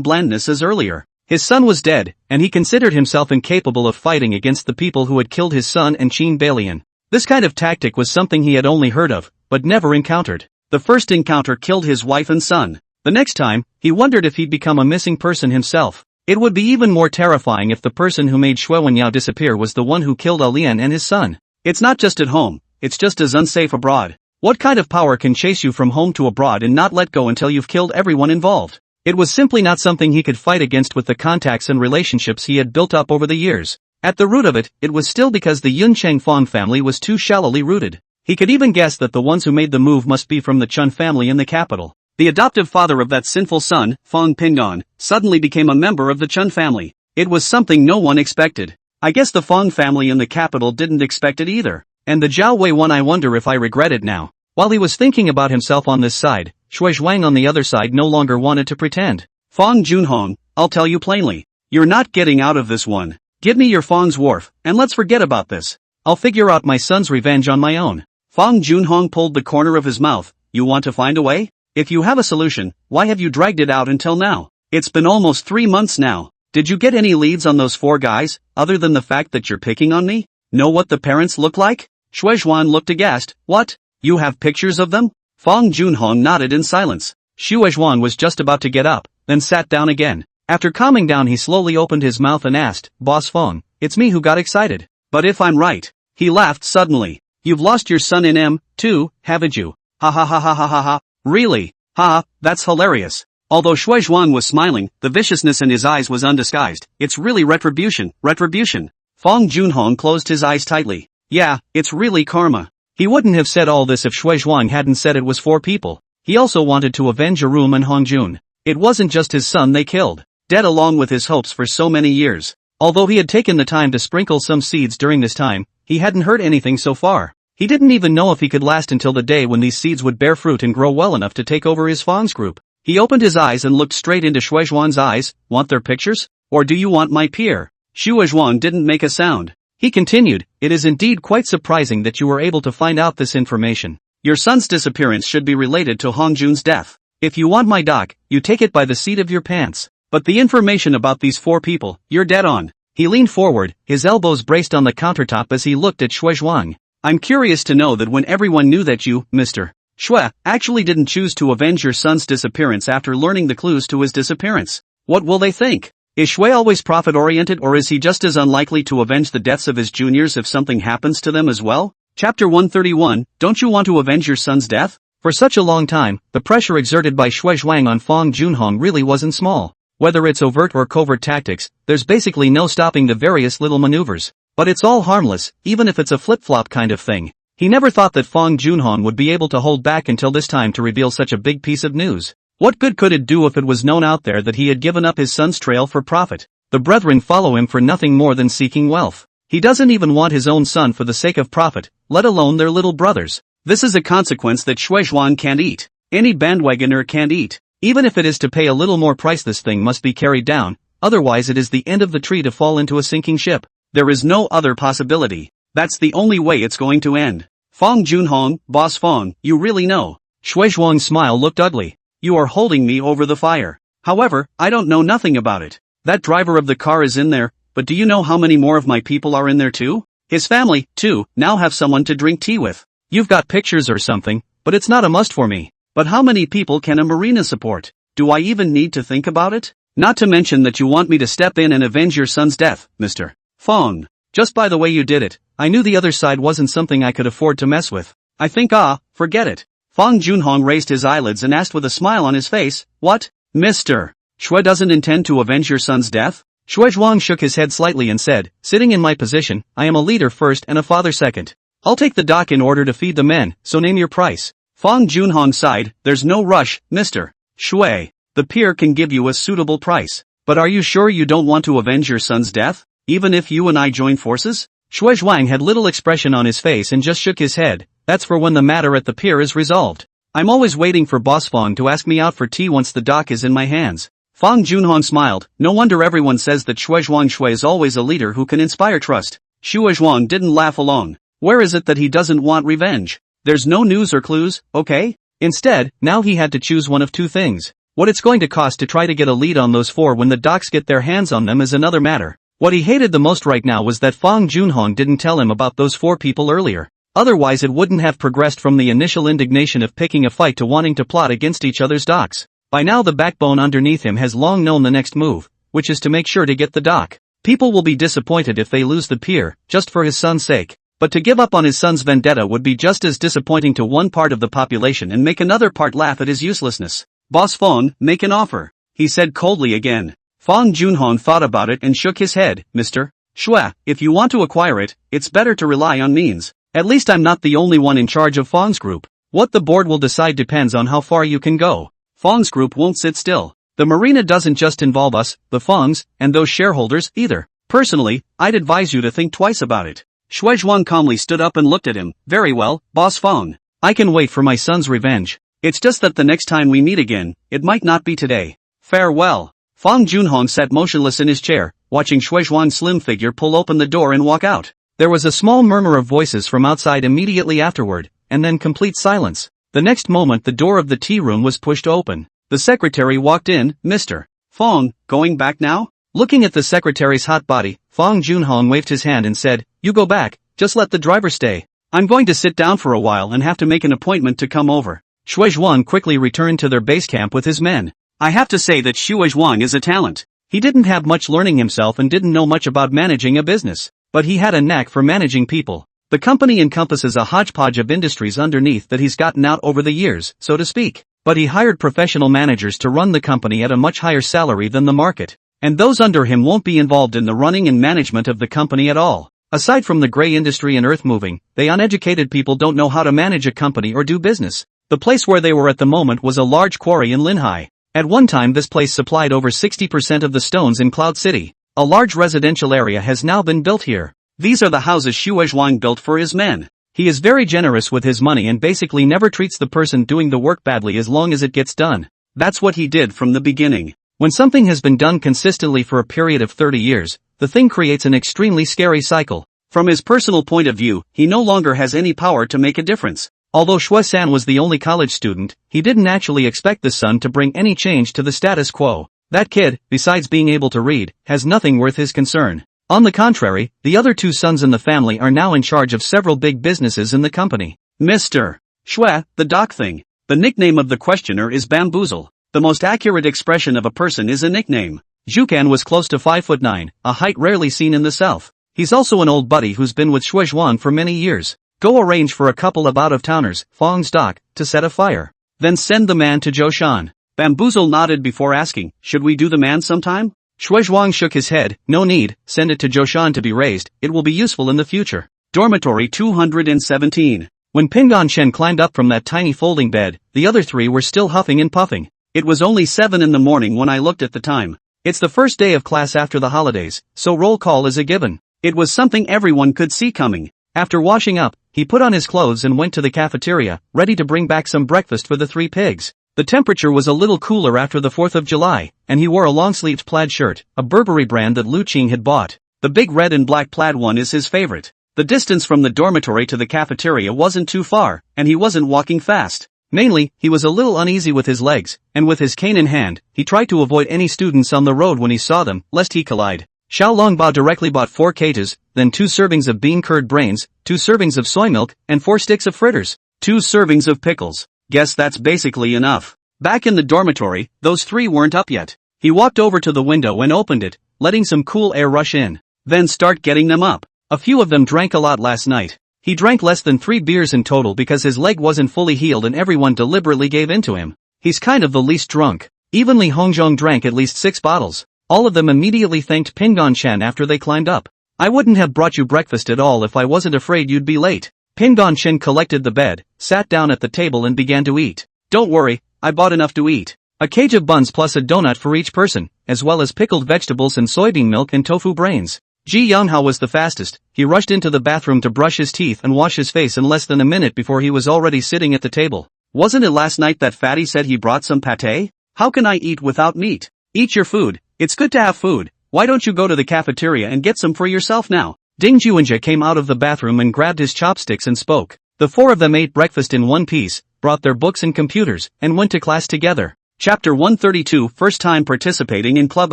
blandness as earlier. His son was dead, and he considered himself incapable of fighting against the people who had killed his son and Qin Balian. This kind of tactic was something he had only heard of, but never encountered. The first encounter killed his wife and son. The next time, he wondered if he'd become a missing person himself. It would be even more terrifying if the person who made Shui Wenyao disappear was the one who killed Alian and his son. It's not just at home, it's just as unsafe abroad. What kind of power can chase you from home to abroad and not let go until you've killed everyone involved? It was simply not something he could fight against with the contacts and relationships he had built up over the years. At the root of it, it was still because the Yuncheng Fong family was too shallowly rooted. He could even guess that the ones who made the move must be from the Chun family in the capital. The adoptive father of that sinful son, Fong Pingon, suddenly became a member of the Chun family. It was something no one expected. I guess the Fong family in the capital didn't expect it either. And the Zhao Wei one, I wonder if I regret it now. While he was thinking about himself on this side, Shui Zhuang on the other side no longer wanted to pretend. Fong Junhong, I'll tell you plainly. You're not getting out of this one. Give me your Fong's Wharf, and let's forget about this. I'll figure out my son's revenge on my own. Fong Junhong pulled the corner of his mouth. You want to find a way? If you have a solution, why have you dragged it out until now? It's been almost 3 months now. Did you get any leads on those 4 guys, other than the fact that you're picking on me? Know what the parents look like? Shui Zhuan looked aghast. What? You have pictures of them? Fong Junhong nodded in silence. Shui Zhuan was just about to get up, then sat down again. After calming down he slowly opened his mouth and asked, Boss Fong, it's me who got excited. But if I'm right. He laughed suddenly. You've lost your son in M2, haven't you? Ha ha ha ha ha ha ha. Really? Ha, that's hilarious. Although Shui Zhuan was smiling, the viciousness in his eyes was undisguised. It's really retribution, retribution. Fong Junhong closed his eyes tightly. Yeah, it's really karma. He wouldn't have said all this if Shui Zhuang hadn't said it was 4 people. He also wanted to avenge Arum and Hongjun. It wasn't just his son they killed, dead along with his hopes for so many years. Although he had taken the time to sprinkle some seeds during this time, he hadn't heard anything so far. He didn't even know if he could last until the day when these seeds would bear fruit and grow well enough to take over his Fong's group. He opened his eyes and looked straight into Shui Zhuan's eyes. Want their pictures? Or do you want my peer? Shui Zhuan didn't make a sound. He continued, it is indeed quite surprising that you were able to find out this information. Your son's disappearance should be related to Hongjun's death. If you want my doc, you take it by the seat of your pants. But the information about these 4 people, you're dead on. He leaned forward, his elbows braced on the countertop as he looked at Shui Zhuang. I'm curious to know that when everyone knew that you, Mr. Shui, actually didn't choose to avenge your son's disappearance after learning the clues to his disappearance. What will they think? Is Shui always profit-oriented, or is he just as unlikely to avenge the deaths of his juniors if something happens to them as well? Chapter 131, Don't you want to avenge your son's death? For such a long time, the pressure exerted by Shui Zhuang on Fong Junhong really wasn't small. Whether it's overt or covert tactics, there's basically no stopping the various little maneuvers. But it's all harmless, even if it's a flip-flop kind of thing. He never thought that Fong Junhong would be able to hold back until this time to reveal such a big piece of news. What good could it do if it was known out there that he had given up his son's trail for profit? The brethren follow him for nothing more than seeking wealth. He doesn't even want his own son for the sake of profit, let alone their little brothers. This is a consequence that Shui Zhuan can't eat. Any bandwagoner can't eat. Even if it is to pay a little more price, this thing must be carried down, otherwise it is the end of the tree to fall into a sinking ship. There is no other possibility. That's the only way it's going to end. Fong Junhong, Boss Fong, you really know. Shui Zhuang's smile looked ugly. You are holding me over the fire. However, I don't know nothing about it. That driver of the car is in there, but do you know how many more of my people are in there too? His family, too, now have someone to drink tea with. You've got pictures or something, but it's not a must for me. But how many people can a marina support? Do I even need to think about it? Not to mention that you want me to step in and avenge your son's death, Mr. Fong. Just by the way you did it, I knew the other side wasn't something I could afford to mess with. I think forget it. Fong Junhong raised his eyelids and asked with a smile on his face, what? Mr. Shui doesn't intend to avenge your son's death? Shui Zhuang shook his head slightly and said, sitting in my position, I am a leader first and a father second. I'll take the dock in order to feed the men, so name your price. Fong Junhong sighed, there's no rush, Mr. Shui. The peer can give you a suitable price. But are you sure you don't want to avenge your son's death, even if you and I join forces? Shui Zhuang had little expression on his face and just shook his head. That's for when the matter at the pier is resolved. I'm always waiting for Boss Fong to ask me out for tea once the dock is in my hands. Fong Junhong smiled. No wonder everyone says that Shui is always a leader who can inspire trust. Shui Zhuang didn't laugh along. Where is it that he doesn't want revenge? There's no news or clues, okay? Instead, now he had to choose one of 2 things. What it's going to cost to try to get a lead on those 4 when the docks get their hands on them is another matter. What he hated the most right now was that Fong Junhong didn't tell him about those 4 people earlier. Otherwise it wouldn't have progressed from the initial indignation of picking a fight to wanting to plot against each other's docks. By now the backbone underneath him has long known the next move, which is to make sure to get the dock. People will be disappointed if they lose the pier, just for his son's sake. But to give up on his son's vendetta would be just as disappointing to one part of the population and make another part laugh at his uselessness. Boss Fong, make an offer, he said coldly again. Fong Junhong thought about it and shook his head. Mr. Shui, if you want to acquire it, it's better to rely on means. At least I'm not the only one in charge of Fong's group. What the board will decide depends on how far you can go. Fong's group won't sit still. The marina doesn't just involve us, the Fongs, and those shareholders, either. Personally, I'd advise you to think twice about it. Shuizhuang calmly stood up and looked at him. Very well, Boss Fong. I can wait for my son's revenge. It's just that the next time we meet again, it might not be today. Farewell. Fong Junhong sat motionless in his chair, watching Shuizhuang's slim figure pull open the door and walk out. There was a small murmur of voices from outside immediately afterward, and then complete silence. The next moment the door of the tea room was pushed open. The secretary walked in. Mr. Fong, going back now? Looking at the secretary's hot body, Fong Junhong waved his hand and said, You go back, just let the driver stay. I'm going to sit down for a while and have to make an appointment to come over. Shuizhuang quickly returned to their base camp with his men. I have to say that Shuizhuang is a talent. He didn't have much learning himself and didn't know much about managing a business, but he had a knack for managing people. The company encompasses a hodgepodge of industries underneath that he's gotten out over the years, so to speak. But he hired professional managers to run the company at a much higher salary than the market. And those under him won't be involved in the running and management of the company at all. Aside from the gray industry and earth moving, they uneducated people don't know how to manage a company or do business. The place where they were at the moment was a large quarry in Linhai. At one time this place supplied over 60% of the stones in Cloud City. A large residential area has now been built here. These are the houses Shuizhuang built for his men. He is very generous with his money and basically never treats the person doing the work badly as long as it gets done. That's what he did from the beginning. When something has been done consistently for a period of 30 years, the thing creates an extremely scary cycle. From his personal point of view, he no longer has any power to make a difference. Although Shuai-san was the only college student, he didn't actually expect the son to bring any change to the status quo. That kid, besides being able to read, has nothing worth his concern. On the contrary, the other two sons in the family are now in charge of several big businesses in the company. Mr. Shui, the doc thing. The nickname of the questioner is Bamboozle. The most accurate expression of a person is a nickname. Zhukan was close to 5'9", a height rarely seen in the south. He's also an old buddy who's been with Shuizhuang for many years. Go arrange for a couple of out-of-towners, Fong's doc, to set a fire. Then send the man to Zhoushan. Bamboozle nodded before asking, should we do the man sometime? Shuizhuang shook his head, no need, send it to Zhoushan to be raised, it will be useful in the future. Dormitory 217. When Pingon Shen climbed up from that tiny folding bed, the other three were still huffing and puffing. It was only 7 in the morning when I looked at the time. It's the first day of class after the holidays, so roll call is a given. It was something everyone could see coming. After washing up, he put on his clothes and went to the cafeteria, ready to bring back some breakfast for the three pigs. The temperature was a little cooler after the 4th of July, and he wore a long-sleeved plaid shirt, a Burberry brand that Lu Qing had bought. The big red and black plaid one is his favorite. The distance from the dormitory to the cafeteria wasn't too far, and he wasn't walking fast. Mainly, he was a little uneasy with his legs, and with his cane in hand, he tried to avoid any students on the road when he saw them, lest he collide. Xiao Longbao directly bought 4 cages, then 2 servings of bean curd brains, 2 servings of soy milk, and 4 sticks of fritters. 2 servings of pickles. Guess that's basically enough. Back in the dormitory, those 3 weren't up yet. He walked over to the window and opened it, letting some cool air rush in. Then start getting them up. A few of them drank a lot last night. He drank less than 3 beers in total because his leg wasn't fully healed and everyone deliberately gave in to him. He's kind of the least drunk. Even Li Hongzhong drank at least 6 bottles. All of them immediately thanked Pingon Shen after they climbed up. I wouldn't have brought you breakfast at all if I wasn't afraid you'd be late. Pingon Shen collected the bed, sat down at the table and began to eat. Don't worry, I bought enough to eat. A cage of buns plus a donut for each person, as well as pickled vegetables and soybean milk and tofu brains. Ji Yanghao was the fastest. He rushed into the bathroom to brush his teeth and wash his face in less than a minute before he was already sitting at the table. Wasn't it last night that Fatty said he brought some pâté? How can I eat without meat? Eat your food. It's good to have food. Why don't you go to the cafeteria and get some for yourself now? Ding Juanjia came out of the bathroom and grabbed his chopsticks and spoke. The 4 of them ate breakfast in one piece, brought their books and computers, and went to class together. Chapter 132 First time participating in club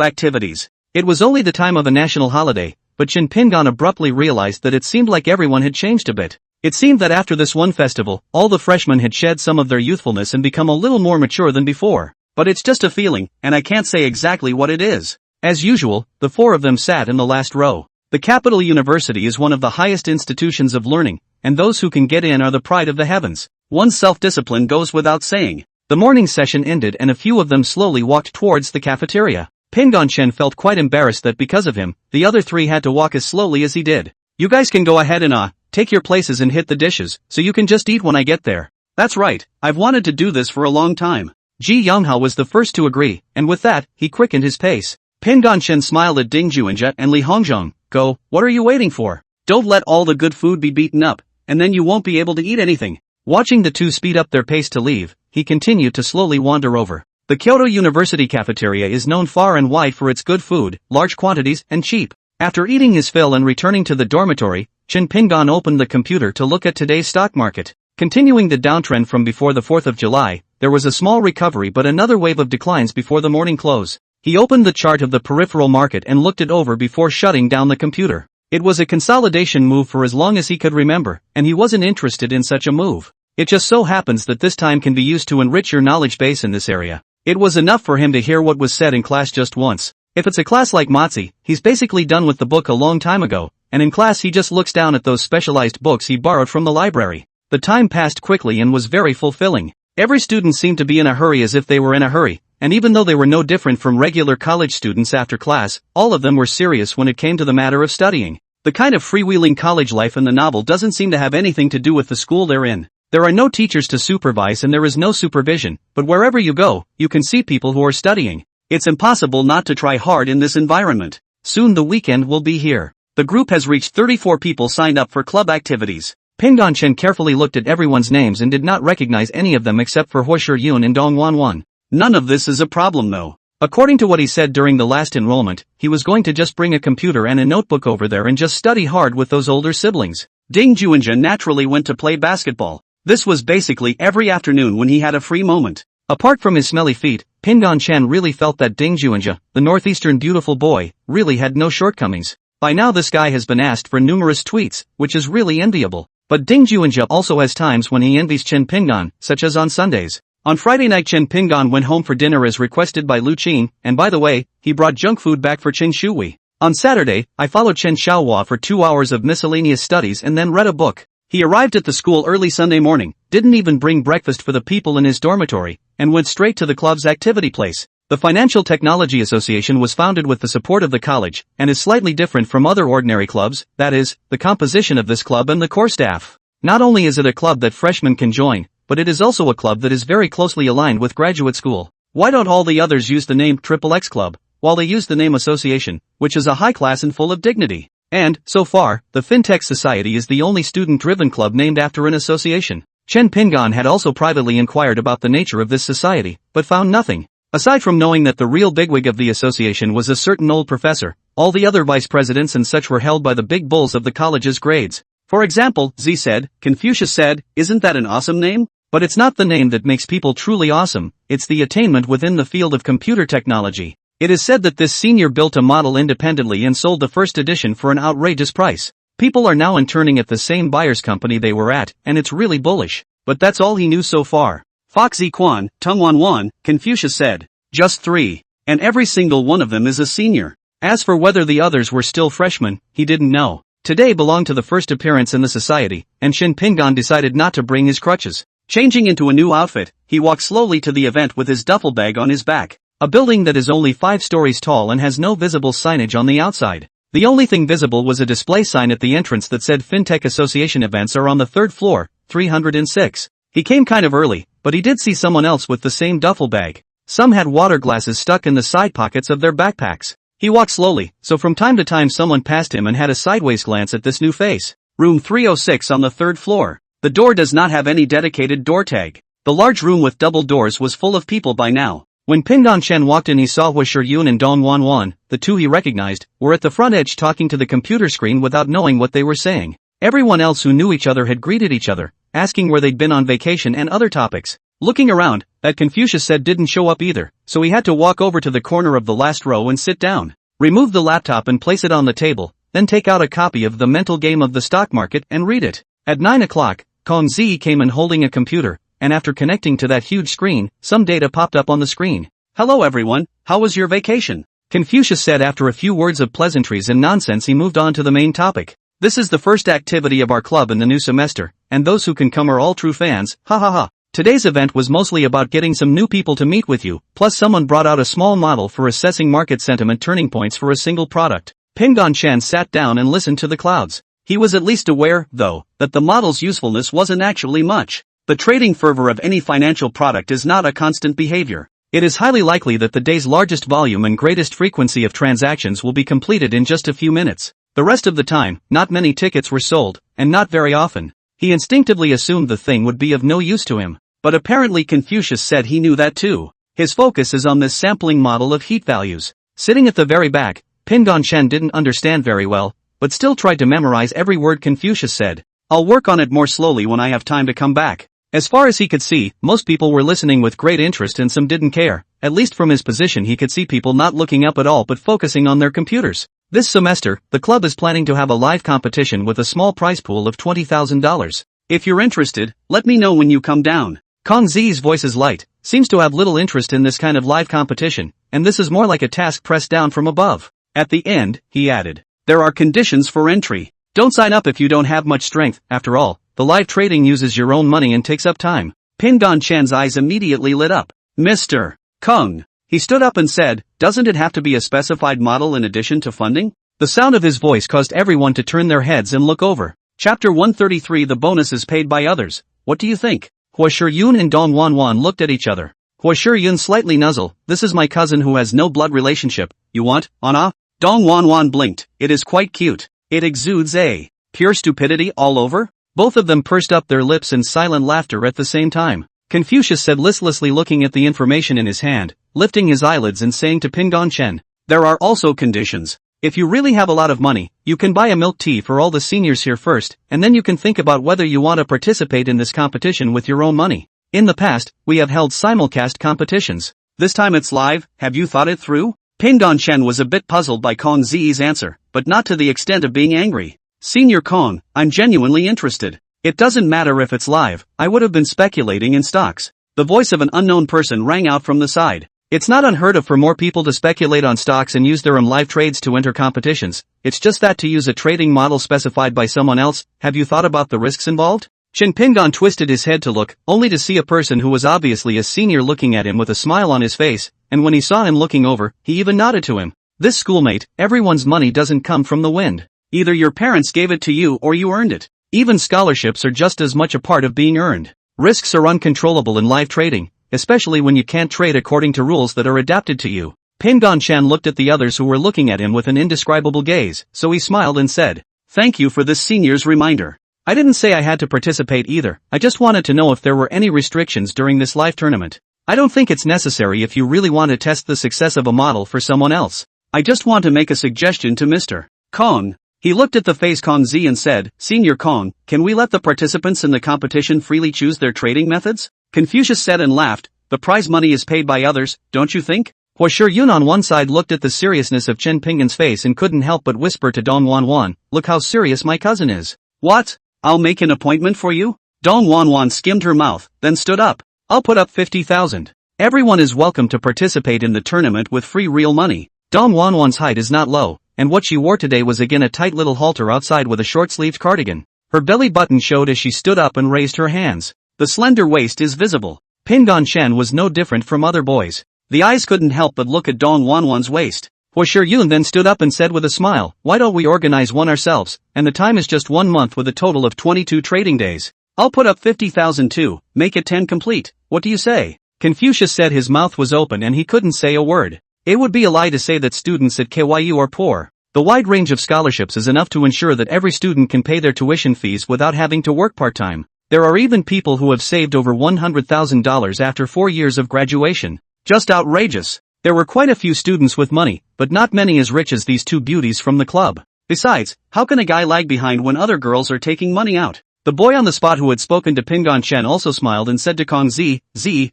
activities. It was only the time of a national holiday, but Shin Pingon abruptly realized that it seemed like everyone had changed a bit. It seemed that after this one festival, all the freshmen had shed some of their youthfulness and become a little more mature than before. But it's just a feeling, and I can't say exactly what it is. As usual, the 4 of them sat in the last row. The Capital University is one of the highest institutions of learning, and those who can get in are the pride of the heavens. One's self-discipline goes without saying. The morning session ended and a few of them slowly walked towards the cafeteria. Pingon Shen felt quite embarrassed that because of him, the other 3 had to walk as slowly as he did. You guys can go ahead and take your places and hit the dishes, so you can just eat when I get there. That's right, I've wanted to do this for a long time. Ji Younghao was the first to agree, and with that, he quickened his pace. Pin Gongchen smiled at Ding Juanjia and Li Hongzhong. Go, what are you waiting for? Don't let all the good food be beaten up, and then you won't be able to eat anything. Watching the two speed up their pace to leave, he continued to slowly wander over. The Kyoto University cafeteria is known far and wide for its good food, large quantities, and cheap. After eating his fill and returning to the dormitory, Chen Pingan opened the computer to look at today's stock market. Continuing the downtrend from before the 4th of July, there was a small recovery but another wave of declines before the morning close. He opened the chart of the peripheral market and looked it over before shutting down the computer. It was a consolidation move for as long as he could remember, and he wasn't interested in such a move. It just so happens that this time can be used to enrich your knowledge base in this area. It was enough for him to hear what was said in class just once. If it's a class like Motzi, he's basically done with the book a long time ago, and in class he just looks down at those specialized books he borrowed from the library. The time passed quickly and was very fulfilling. Every student seemed to be in a hurry as if they were in a hurry, and even though they were no different from regular college students after class, all of them were serious when it came to the matter of studying. The kind of freewheeling college life in the novel doesn't seem to have anything to do with the school they're in. There are no teachers to supervise and there is no supervision, but wherever you go, you can see people who are studying. It's impossible not to try hard in this environment. Soon the weekend will be here. The group has reached 34 people signed up for club activities. Pin Gongchen carefully looked at everyone's names and did not recognize any of them except for Huo Yun and Dong Wanwan. None of this is a problem though. According to what he said during the last enrollment, he was going to just bring a computer and a notebook over there and just study hard with those older siblings. Ding Juanjia naturally went to play basketball. This was basically every afternoon when he had a free moment. Apart from his smelly feet, Pin Gongchen really felt that Ding Juanjia, the northeastern beautiful boy, really had no shortcomings. By now this guy has been asked for numerous tweets, which is really enviable. But Ding Juanjia also has times when he envies Chen Pingan, such as on Sundays. On Friday night Chen Pingan went home for dinner as requested by Lu Qin, and by the way, he brought junk food back for Chen Shui. On Saturday, I followed Chen Xiaohua for 2 hours of miscellaneous studies and then read a book. He arrived at the school early Sunday morning, didn't even bring breakfast for the people in his dormitory, and went straight to the club's activity place. The Financial Technology Association was founded with the support of the college, and is slightly different from other ordinary clubs, that is, the composition of this club and the core staff. Not only is it a club that freshmen can join, but it is also a club that is very closely aligned with graduate school. Why don't all the others use the name XXX Club, while they use the name Association, which is a high class and full of dignity? And, so far, the FinTech Society is the only student-driven club named after an association. Chen Pingan had also privately inquired about the nature of this society, but found nothing. Aside from knowing that the real bigwig of the association was a certain old professor, all the other vice presidents and such were held by the big bulls of the college's grades. For example, Z said, Confucius said, isn't that an awesome name? But it's not the name that makes people truly awesome, it's the attainment within the field of computer technology. It is said that this senior built a model independently and sold the first edition for an outrageous price. People are now interning at the same buyer's company they were at, and it's really bullish. But that's all he knew so far. Foxy Quan, Tung Wan Wan, Confucius said. Just 3. And every single one of them is a senior. As for whether the others were still freshmen, he didn't know. Today belonged to the first appearance in the society, and Shin Pingan decided not to bring his crutches. Changing into a new outfit, he walked slowly to the event with his duffel bag on his back. A building that is only 5 stories tall and has no visible signage on the outside. The only thing visible was a display sign at the entrance that said FinTech Association events are on the 3rd floor, 306. He came kind of early, but he did see someone else with the same duffel bag. Some had water glasses stuck in the side pockets of their backpacks. He walked slowly, so from time to time someone passed him and had a sideways glance at this new face. Room 306 on the 3rd floor. The door does not have any dedicated door tag. The large room with double doors was full of people by now. When Pingdong Chen walked in he saw Huo Yun and Dong Wanwan, the two he recognized, were at the front edge talking to the computer screen without knowing what they were saying. Everyone else who knew each other had greeted each other, asking where they'd been on vacation and other topics. Looking around, that Confucius said didn't show up either, so he had to walk over to the corner of the last row and sit down. Remove the laptop and place it on the table, then take out a copy of the mental game of the stock market and read it. At 9 o'clock, Kong Zi came in holding a computer, and after connecting to that huge screen, some data popped up on the screen. Hello everyone, how was your vacation? Confucius said after a few words of pleasantries and nonsense he moved on to the main topic. This is the first activity of our club in the new semester, and those who can come are all true fans, ha ha ha. Today's event was mostly about getting some new people to meet with you, plus someone brought out a small model for assessing market sentiment turning points for a single product. Pingdong Chen sat down and listened to the clouds. He was at least aware, though, that the model's usefulness wasn't actually much. The trading fervor of any financial product is not a constant behavior. It is highly likely that the day's largest volume and greatest frequency of transactions will be completed in just a few minutes. The rest of the time, not many tickets were sold, and not very often. He instinctively assumed the thing would be of no use to him. But apparently Confucius said he knew that too. His focus is on this sampling model of heat values. Sitting at the very back, Pingon Chen didn't understand very well, but still tried to memorize every word Confucius said. I'll work on it more slowly when I have time to come back. As far as he could see, most people were listening with great interest and some didn't care. At least from his position he could see people not looking up at all but focusing on their computers. This semester, the club is planning to have a live competition with a small prize pool of $20,000. If you're interested, let me know when you come down. Kong Zi's voice is light, seems to have little interest in this kind of live competition, and this is more like a task pressed down from above. At the end, he added, there are conditions for entry. Don't sign up if you don't have much strength. After all, the live trading uses your own money and takes up time. Pingon Chen's eyes immediately lit up. Mr. Kung. He stood up and said, doesn't it have to be a specified model in addition to funding? The sound of his voice caused everyone to turn their heads and look over. Chapter 133 The bonus is paid by others. What do you think? Hua Shiyun and Dong Wanwan looked at each other. Hua Shiyun slightly nuzzled, this is my cousin who has no blood relationship. You want, Anna? Dong Wanwan blinked, it is quite cute. It exudes a pure stupidity all over? Both of them pursed up their lips in silent laughter at the same time. Confucius said listlessly looking at the information in his hand, lifting his eyelids and saying to Pingon Chen, there are also conditions. If you really have a lot of money, you can buy a milk tea for all the seniors here first, and then you can think about whether you want to participate in this competition with your own money. In the past, we have held simulcast competitions. This time it's live, have you thought it through? Pingon Chen was a bit puzzled by Kong Zi's answer, but not to the extent of being angry. Senior Kong, I'm genuinely interested. It doesn't matter if it's live, I would have been speculating in stocks. The voice of an unknown person rang out from the side. It's not unheard of for more people to speculate on stocks and use their own live trades to enter competitions. It's just that to use a trading model specified by someone else, have you thought about the risks involved? Chin Pingon twisted his head to look, only to see a person who was obviously a senior looking at him with a smile on his face, and when he saw him looking over, he even nodded to him. This schoolmate, everyone's money doesn't come from the wind. Either your parents gave it to you or you earned it. Even scholarships are just as much a part of being earned. Risks are uncontrollable in live trading, especially when you can't trade according to rules that are adapted to you. Pingon Chen looked at the others who were looking at him with an indescribable gaze, so he smiled and said, thank you for this senior's reminder. I didn't say I had to participate either, I just wanted to know if there were any restrictions during this live tournament. I don't think it's necessary if you really want to test the success of a model for someone else. I just want to make a suggestion to Mr. Kong. He looked at the face Kong Zi and said, Senior Kong, can we let the participants in the competition freely choose their trading methods? Confucius said and laughed, the prize money is paid by others, don't you think? Hua Shiyun on one side looked at the seriousness of Chen Pingon's face and couldn't help but whisper to Dong Wanwan, look how serious my cousin is. What? I'll make an appointment for you? Dong Wanwan skimmed her mouth, then stood up. I'll put up 50,000. Everyone is welcome to participate in the tournament with free real money. Dong Wanwan's height is not low, and what she wore today was again a tight little halter outside with a short-sleeved cardigan. Her belly button showed as she stood up and raised her hands. The slender waist is visible. Pingon Chen was no different from other boys. The eyes couldn't help but look at Dong Wanwan's waist. Hua Shiyun then stood up and said with a smile, why don't we organize one ourselves, and the time is just 1 month with a total of 22 trading days. I'll put up 50,000 too, make it 10 complete, what do you say? Confucius said his mouth was open and he couldn't say a word. It would be a lie to say that students at KYU are poor. The wide range of scholarships is enough to ensure that every student can pay their tuition fees without having to work part-time. There are even people who have saved over $100,000 after 4 years of graduation. Just outrageous. There were quite a few students with money, but not many as rich as these two beauties from the club. Besides, how can a guy lag behind when other girls are taking money out? The boy on the spot who had spoken to Pingon Chen also smiled and said to Kong Zi,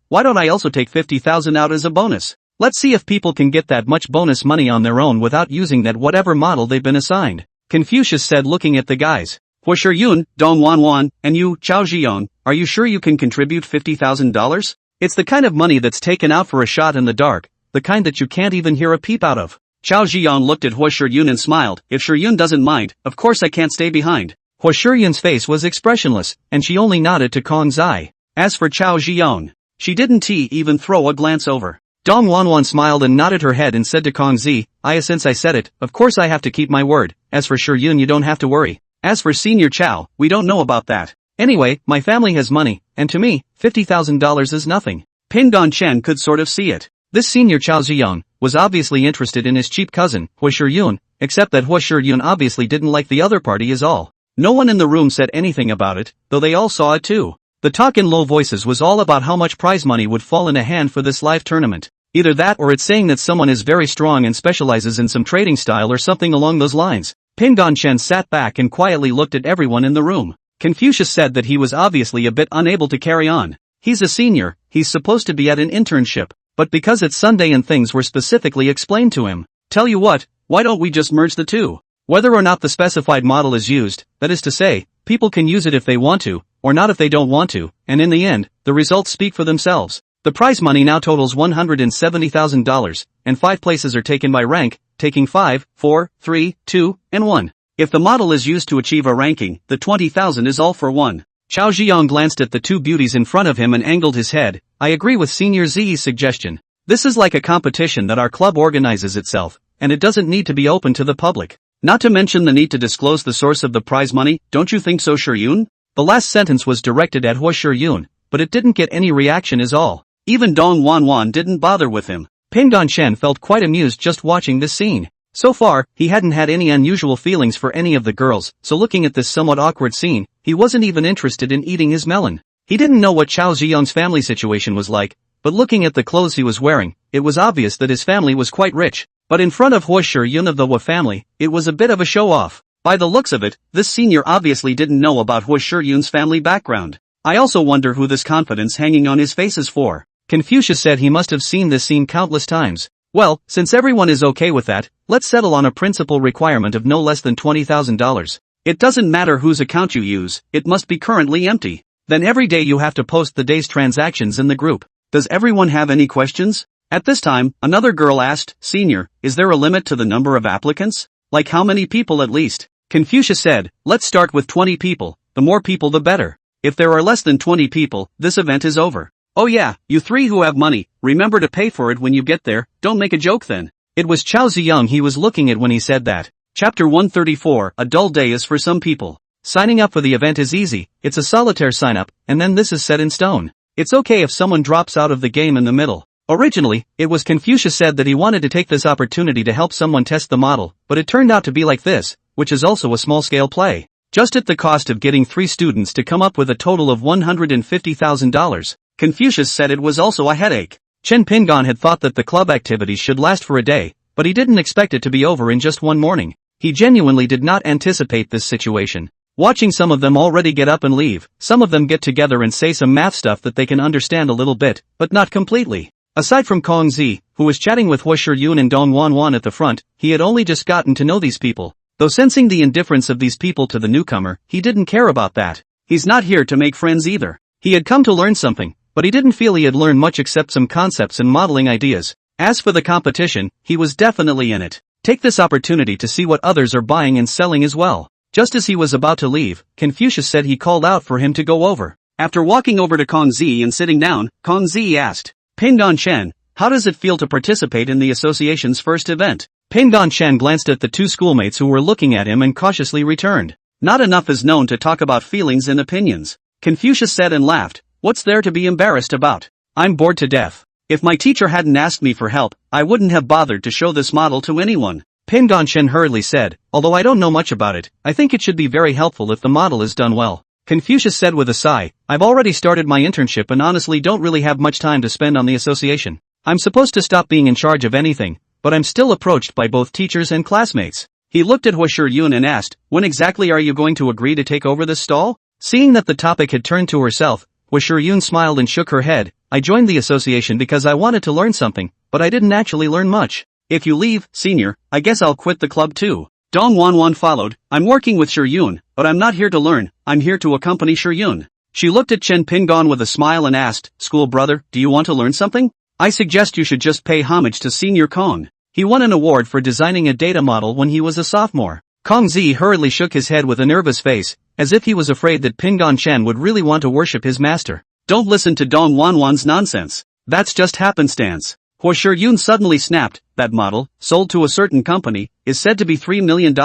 why don't I also take 50,000 out as a bonus? Let's see if people can get that much bonus money on their own without using that whatever model they've been assigned. Confucius said looking at the guys. Hua Shiyun, Dong Wanwan, and you, Chao Zhiyong, are you sure you can contribute $50,000? It's the kind of money that's taken out for a shot in the dark, the kind that you can't even hear a peep out of. Chao Zhiyong looked at Hua Shiyun and smiled, if Shiyun doesn't mind, of course I can't stay behind. Hua Shiyun's face was expressionless, and she only nodded to Kong Zai. As for Chao Zhiyong, she didn't even throw a glance over. Dong Wanwan smiled and nodded her head and said to Kong Zi, since I said it, of course I have to keep my word. As for Shiyun you don't have to worry. As for Senior Chao, we don't know about that. Anyway, my family has money, and to me, $50,000 is nothing. Ping-Don Chen could sort of see it. This senior Chao Ziyang was obviously interested in his cheap cousin, Hua Shiyun, except that Hua Shiyun obviously didn't like the other party is all. No one in the room said anything about it, though they all saw it too. The talk in low voices was all about how much prize money would fall in a hand for this live tournament. Either that or it's saying that someone is very strong and specializes in some trading style or something along those lines. Ping-Don Chen sat back and quietly looked at everyone in the room. Confucius said that he was obviously a bit unable to carry on. He's a senior, he's supposed to be at an internship, but because it's Sunday and things were specifically explained to him. Tell you what, why don't we just merge the two? Whether or not the specified model is used, that is to say, people can use it if they want to, or not if they don't want to, and in the end, the results speak for themselves. The prize money now totals $170,000, and 5 places are taken by rank, taking 5, 4, 3, 2, and 1. If the model is used to achieve a ranking, the 20,000 is all for one. Chao Ziyang glanced at the two beauties in front of him and angled his head. I agree with Senior Zi's suggestion. This is like a competition that our club organizes itself, and it doesn't need to be open to the public. Not to mention the need to disclose the source of the prize money, don't you think so, Shiyun? The last sentence was directed at Hua Shiyun, but it didn't get any reaction is all. Even Dong Wanwan didn't bother with him. Ping-Don Chen felt quite amused just watching this scene. So far, he hadn't had any unusual feelings for any of the girls, so looking at this somewhat awkward scene, he wasn't even interested in eating his melon. He didn't know what Chao Ziyang's family situation was like, but looking at the clothes he was wearing, it was obvious that his family was quite rich. But in front of Hua Shiyun of the Hua family, it was a bit of a show-off. By the looks of it, this senior obviously didn't know about Hua Shiyun's family background. I also wonder who this confidence hanging on his face is for. Confucius said he must have seen this scene countless times. Well, since everyone is okay with that, let's settle on a principal requirement of no less than $20,000. It doesn't matter whose account you use, it must be currently empty. Then every day you have to post the day's transactions in the group. Does everyone have any questions? At this time, another girl asked, Senior, is there a limit to the number of applicants? Like how many people at least? Confucius said, let's start with 20 people, the more people the better. If there are less than 20 people, this event is over. Oh yeah, you three who have money, remember to pay for it when you get there, don't make a joke then. It was Chao Ziyang he was looking at when he said that. Chapter 134, A dull day is for some people. Signing up for the event is easy, it's a solitaire sign up, and then this is set in stone. It's okay if someone drops out of the game in the middle. Originally, it was Confucius said that he wanted to take this opportunity to help someone test the model, but it turned out to be like this, which is also a small-scale play. Just at the cost of getting 3 students to come up with a total of $150,000. Confucius said it was also a headache. Chen Pinggan had thought that the club activities should last for a day, but he didn't expect it to be over in just one morning. He genuinely did not anticipate this situation. Watching some of them already get up and leave, some of them get together and say some math stuff that they can understand a little bit, but not completely. Aside from Kong Zi, who was chatting with Hua Shiyun and Dong Wanwan at the front, he had only just gotten to know these people. Though sensing the indifference of these people to the newcomer, he didn't care about that. He's not here to make friends either. He had come to learn something, but he didn't feel he had learned much except some concepts and modeling ideas. As for the competition, he was definitely in it. Take this opportunity to see what others are buying and selling as well. Just as he was about to leave, Confucius said he called out for him to go over. After walking over to Kong Zi and sitting down, Kong Zi asked, Pingdan Chen, how does it feel to participate in the association's first event? Pingdan Chen glanced at the 2 schoolmates who were looking at him and cautiously returned. Not enough is known to talk about feelings and opinions. Confucius said and laughed. What's there to be embarrassed about? I'm bored to death. If my teacher hadn't asked me for help, I wouldn't have bothered to show this model to anyone. Pingdan Chen hurriedly said, although I don't know much about it, I think it should be very helpful if the model is done well. Confucius said with a sigh, I've already started my internship and honestly don't really have much time to spend on the association. I'm supposed to stop being in charge of anything, but I'm still approached by both teachers and classmates. He looked at Hua Shiyun and asked, when exactly are you going to agree to take over this stall? Seeing that the topic had turned to herself, Hua Shiyun smiled and shook her head. I joined the association because I wanted to learn something, but I didn't actually learn much. If you leave, Senior, I guess I'll quit the club too. Dong Wanwan followed, I'm working with Shiyun, but I'm not here to learn, I'm here to accompany Shiyun. She looked at Chen Pinggan with a smile and asked, School brother, do you want to learn something? I suggest you should just pay homage to Senior Kong. He won an award for designing a data model when he was a sophomore. Kong Zi hurriedly shook his head with a nervous face, as if he was afraid that Pinggan Chen would really want to worship his master. Don't listen to Dong Wanwan's nonsense. That's just happenstance. Hua Shiyun suddenly snapped, that model, sold to a certain company, is said to be $3 million,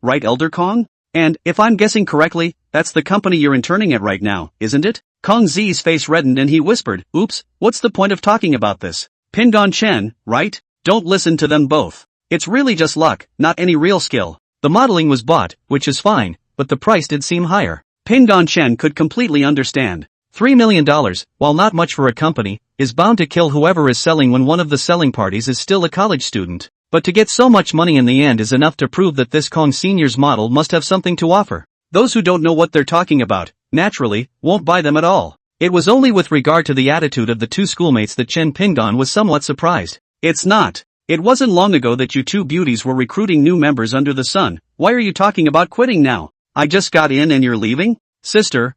right Elder Kong? And, if I'm guessing correctly, that's the company you're interning at right now, isn't it? Kong Zi's face reddened and he whispered, oops, what's the point of talking about this? Pingon Chen, right? Don't listen to them both. It's really just luck, not any real skill. The modeling was bought, which is fine, but the price did seem higher. Pingon Chen could completely understand. $3 million, while not much for a company, is bound to kill whoever is selling when one of the selling parties is still a college student. But to get so much money in the end is enough to prove that this Kong Senior's model must have something to offer. Those who don't know what they're talking about, naturally, won't buy them at all. It was only with regard to the attitude of the two schoolmates that Chen Pingon was somewhat surprised. It's not. It wasn't long ago that you two beauties were recruiting new members under the sun. Why are you talking about quitting now? I just got in and you're leaving? Sister,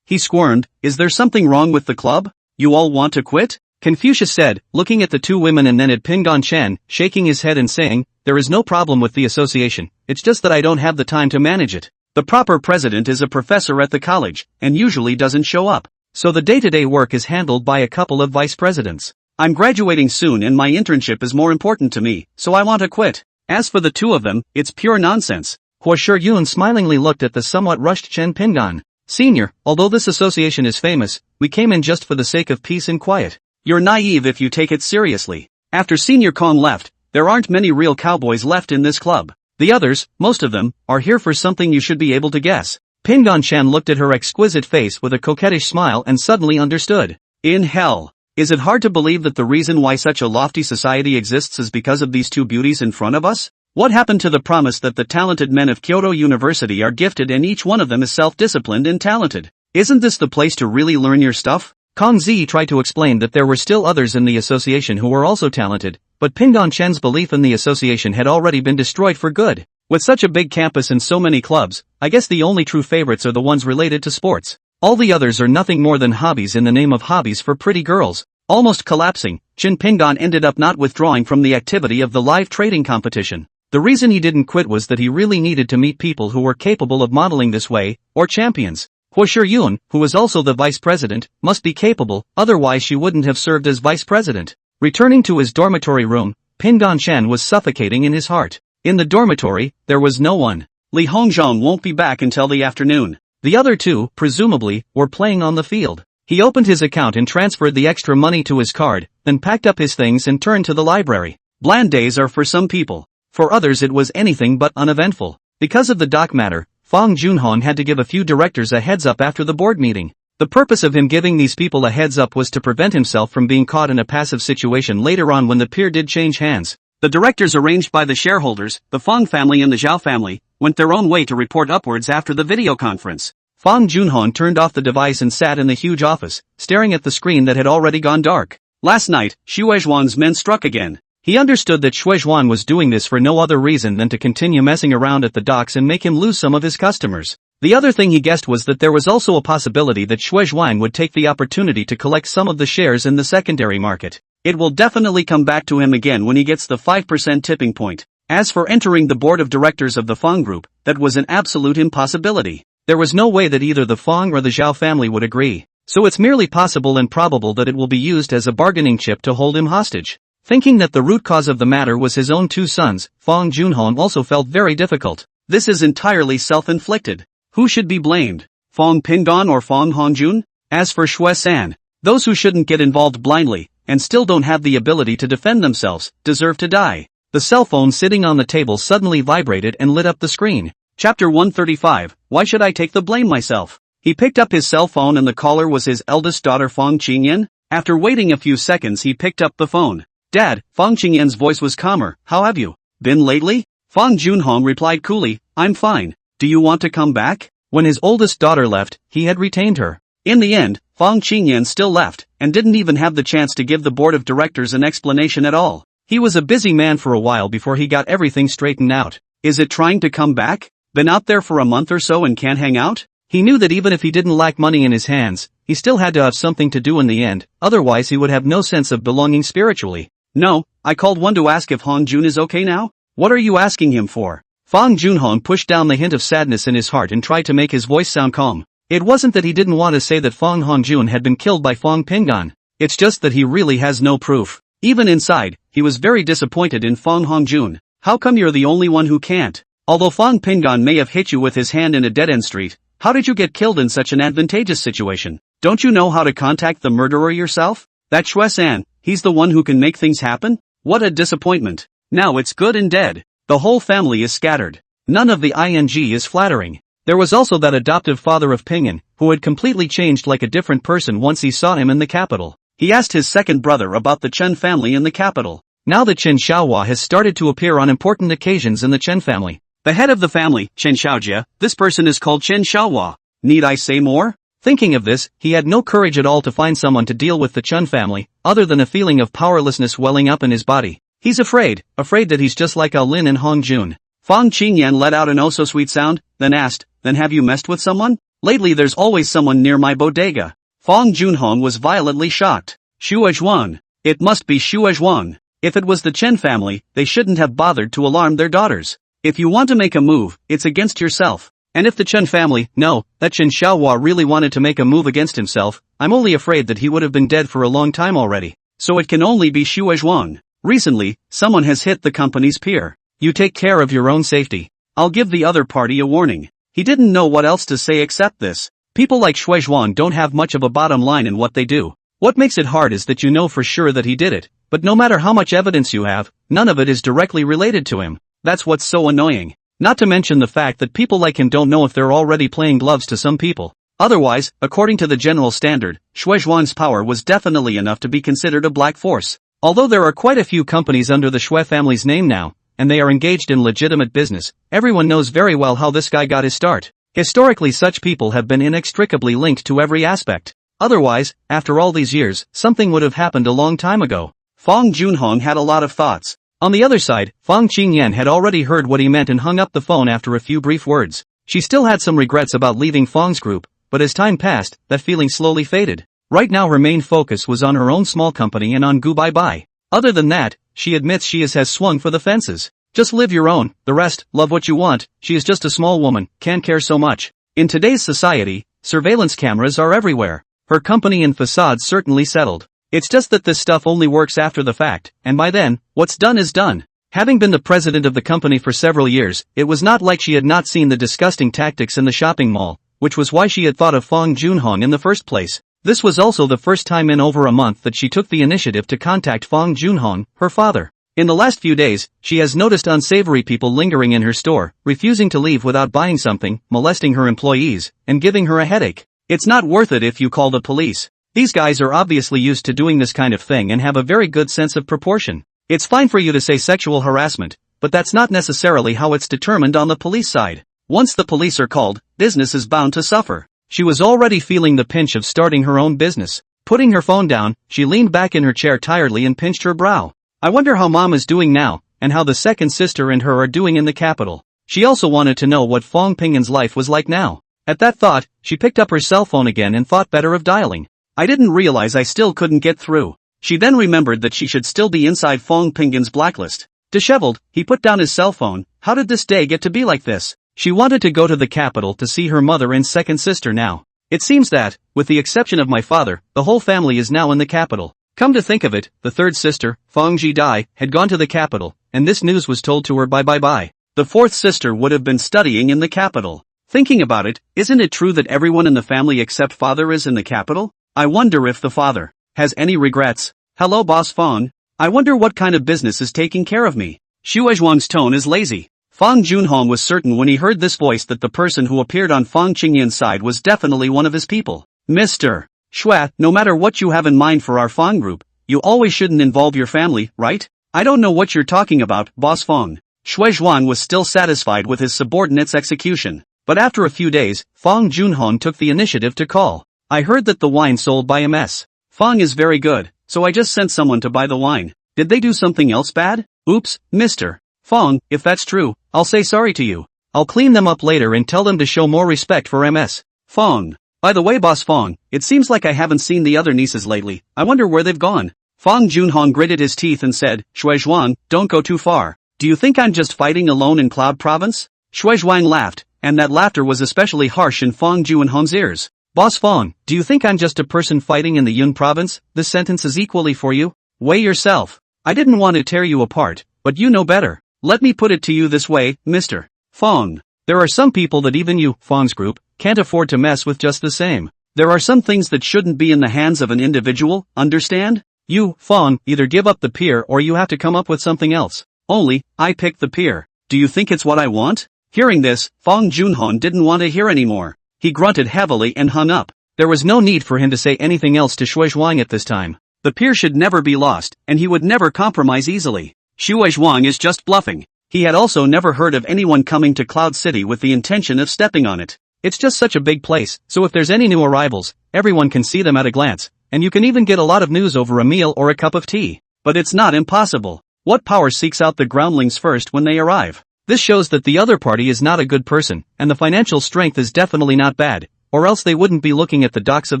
he squirmed, is there something wrong with the club? You all want to quit? Confucius said, looking at the two women and then at Pingon Chen, shaking his head and saying, there is no problem with the association, it's just that I don't have the time to manage it. The proper president is a professor at the college, and usually doesn't show up. So the day-to-day work is handled by a couple of vice presidents. I'm graduating soon and my internship is more important to me, so I want to quit. As for the two of them, it's pure nonsense. Hua Shiyun smilingly looked at the somewhat rushed Chen Pingon. Senior, although this association is famous, we came in just for the sake of peace and quiet. You're naive if you take it seriously. After Senior Kong left, there aren't many real cowboys left in this club. The others, most of them, are here for something you should be able to guess. Pingon Chen looked at her exquisite face with a coquettish smile and suddenly understood. In hell. Is it hard to believe that the reason why such a lofty society exists is because of these two beauties in front of us? What happened to the promise that the talented men of Kyoto University are gifted and each one of them is self-disciplined and talented? Isn't this the place to really learn your stuff? Kong Zi tried to explain that there were still others in the association who were also talented, but Pingon Chen's belief in the association had already been destroyed for good. With such a big campus and so many clubs, I guess the only true favorites are the ones related to sports. All the others are nothing more than hobbies in the name of hobbies for pretty girls. Almost collapsing, Chen Pingon ended up not withdrawing from the activity of the live trading competition. The reason he didn't quit was that he really needed to meet people who were capable of modeling this way, or champions. Hua Shiyun, who was also the vice president, must be capable, otherwise she wouldn't have served as vice president. Returning to his dormitory room, Pingon Chen was suffocating in his heart. In the dormitory, there was no one. Li Hongzhong won't be back until the afternoon. The other two, presumably, were playing on the field. He opened his account and transferred the extra money to his card, then packed up his things and turned to the library. Bland days are for some people. For others it was anything but uneventful. Because of the dock matter, Fang Junhong had to give a few directors a heads up after the board meeting. The purpose of him giving these people a heads up was to prevent himself from being caught in a passive situation later on when the pier did change hands. The directors arranged by the shareholders, the Fang family and the Zhao family, went their own way to report upwards after the video conference. Fang Junhong turned off the device and sat in the huge office, staring at the screen that had already gone dark. Last night, Shuezhuan's men struck again. He understood that Shuezhuan was doing this for no other reason than to continue messing around at the docks and make him lose some of his customers. The other thing he guessed was that there was also a possibility that Shuezhuan would take the opportunity to collect some of the shares in the secondary market. It will definitely come back to him again when he gets the 5% tipping point. As for entering the board of directors of the Fang Group, that was an absolute impossibility. There was no way that either the Fang or the Zhao family would agree, so it's merely possible and probable that it will be used as a bargaining chip to hold him hostage. Thinking that the root cause of the matter was his own two sons, Fang Junhong also felt very difficult. This is entirely self-inflicted. Who should be blamed? Fang Pingon or Fang Hongjun? As for Shui San, those who shouldn't get involved blindly, and still don't have the ability to defend themselves, deserve to die. The cell phone sitting on the table suddenly vibrated and lit up the screen. Chapter 135, Why should I take the blame myself? He picked up his cell phone and the caller was his eldest daughter Fang Qingyan. After waiting a few seconds he picked up the phone. Dad, Fang Qingyan's voice was calmer, how have you been lately? Fang Junhong replied coolly, I'm fine. Do you want to come back? When his oldest daughter left, he had retained her. In the end, Fang Qingyan still left, and didn't even have the chance to give the board of directors an explanation at all. He was a busy man for a while before he got everything straightened out. Is it trying to come back? Been out there for a month or so and can't hang out? He knew that even if he didn't lack money in his hands, he still had to have something to do in the end, otherwise he would have no sense of belonging spiritually. No, I called one to ask if Hong Jun is okay now? What are you asking him for? Fang Junhong pushed down the hint of sadness in his heart and tried to make his voice sound calm. It wasn't that he didn't want to say that Fang Hongjun had been killed by Fang Pingon. It's just that he really has no proof. Even inside, he was very disappointed in Fang Hongjun. How come you're the only one who can't? Although Fang Pingon may have hit you with his hand in a dead-end street, How did you get killed in such an advantageous situation? Don't you know how to contact the murderer yourself? That Shue-san, he's the one who can make things happen? What a disappointment. Now it's good and dead. The whole family is scattered. None of the ing is flattering. There was also that adoptive father of Pinyin, who had completely changed like a different person once he saw him in the capital. He asked his second brother about the Chen family in the capital. Now the Chen Xiaohua has started to appear on important occasions in the Chen family. The head of the family, Chen Xiaojia, this person is called Chen Xiaohua. Need I say more? Thinking of this, he had no courage at all to find someone to deal with the Chen family, other than a feeling of powerlessness welling up in his body. He's afraid that he's just like Ao Lin and Hong Jun. Fang Qingyan let out an oh-so-sweet sound, then asked, then have you messed with someone? Lately there's always someone near my bodega. Fang Junhong was violently shocked. Shuozhuang. It must be Shuozhuang. If it was the Chen family, they shouldn't have bothered to alarm their daughters. If you want to make a move, it's against yourself. And if the Chen family, no, that Chen Xiaohua really wanted to make a move against himself, I'm only afraid that he would have been dead for a long time already. So it can only be Shuozhuang. Recently, someone has hit the company's pier. You take care of your own safety. I'll give the other party a warning. He didn't know what else to say except this. People like Shuozhuang don't have much of a bottom line in what they do. What makes it hard is that you know for sure that he did it, but no matter how much evidence you have, none of it is directly related to him. That's what's so annoying. Not to mention the fact that people like him don't know if they're already playing gloves to some people. Otherwise, according to the general standard, Shuozhuang's power was definitely enough to be considered a black force. Although there are quite a few companies under the Shui family's name now, and they are engaged in legitimate business, everyone knows very well how this guy got his start. Historically, such people have been inextricably linked to every aspect. Otherwise, after all these years, something would have happened a long time ago. Fang Junhong had a lot of thoughts. On the other side, Fang Qingyan had already heard what he meant and hung up the phone after a few brief words. She still had some regrets about leaving Fang's group, but as time passed, that feeling slowly faded. Right now her main focus was on her own small company and on Gu Bai Bai. Other than that, she admits she has swung for the fences. Just live your own, the rest, love what you want. She is just a small woman, can't care so much. In today's society, surveillance cameras are everywhere. Her company and facades certainly settled. It's just that this stuff only works after the fact, and by then, what's done is done. Having been the president of the company for several years, it was not like she had not seen the disgusting tactics in the shopping mall, which was why she had thought of Fang Junhong in the first place. This was also the first time in over a month that she took the initiative to contact Fang Junhong, her father. In the last few days, she has noticed unsavory people lingering in her store, refusing to leave without buying something, molesting her employees, and giving her a headache. It's not worth it if you call the police. These guys are obviously used to doing this kind of thing and have a very good sense of proportion. It's fine for you to say sexual harassment, but that's not necessarily how it's determined on the police side. Once the police are called, business is bound to suffer. She was already feeling the pinch of starting her own business. Putting her phone down, she leaned back in her chair tiredly and pinched her brow. I wonder how Mom is doing now, and how the second sister and her are doing in the capital. She also wanted to know what Fang Pingyan's life was like now. At that thought, she picked up her cell phone again and thought better of dialing. I didn't realize I still couldn't get through. She then remembered that she should still be inside Fang Pingyan's blacklist. Disheveled, he put down his cell phone. How did this day get to be like this? She wanted to go to the capital to see her mother and second sister now. It seems that, with the exception of my father, the whole family is now in the capital. Come to think of it, the third sister, Fang Jidai, had gone to the capital, and this news was told to her by Bye. The fourth sister would have been studying in the capital. Thinking about it, isn't it true that everyone in the family except father is in the capital? I wonder if the father has any regrets. Hello Boss Fang. I wonder what kind of business is taking care of me. Shuozhuang's tone is lazy. Fang Junhong was certain when he heard this voice that the person who appeared on Fang Qingyan's side was definitely one of his people. Mr. Shui, no matter what you have in mind for our Fang group, you always shouldn't involve your family, right? I don't know what you're talking about, Boss Fang. Shuozhuang was still satisfied with his subordinate's execution. But after a few days, Fang Junhong took the initiative to call. I heard that the wine sold by MS. Fang is very good, so I just sent someone to buy the wine. Did they do something else bad? Oops, Mr. Fang, if that's true, I'll say sorry to you. I'll clean them up later and tell them to show more respect for MS. Fang. By the way Boss Fang, it seems like I haven't seen the other nieces lately. I wonder where they've gone. Fang Junhong gritted his teeth and said, Shuozhuang, don't go too far. Do you think I'm just fighting alone in Cloud Province? Shuozhuang laughed, and that laughter was especially harsh in Fang Junhong's ears. Boss Fang, do you think I'm just a person fighting in the Yun Province? This sentence is equally for you. Weigh yourself. I didn't want to tear you apart, but you know better. Let me put it to you this way, Mr. Fang. There are some people that even you, Fang's group, can't afford to mess with just the same. There are some things that shouldn't be in the hands of an individual, understand? You, Fong, either give up the pier or you have to come up with something else. Only, I picked the pier. Do you think it's what I want? Hearing this, Fong Junhon didn't want to hear anymore. He grunted heavily and hung up. There was no need for him to say anything else to Shui Zhuang at this time. The pier should never be lost, and he would never compromise easily. Shui Zhuang is just bluffing. He had also never heard of anyone coming to Cloud City with the intention of stepping on it. It's just such a big place, so if there's any new arrivals, everyone can see them at a glance, and you can even get a lot of news over a meal or a cup of tea. But it's not impossible. What power seeks out the groundlings first when they arrive? This shows that the other party is not a good person, and the financial strength is definitely not bad, or else they wouldn't be looking at the docks of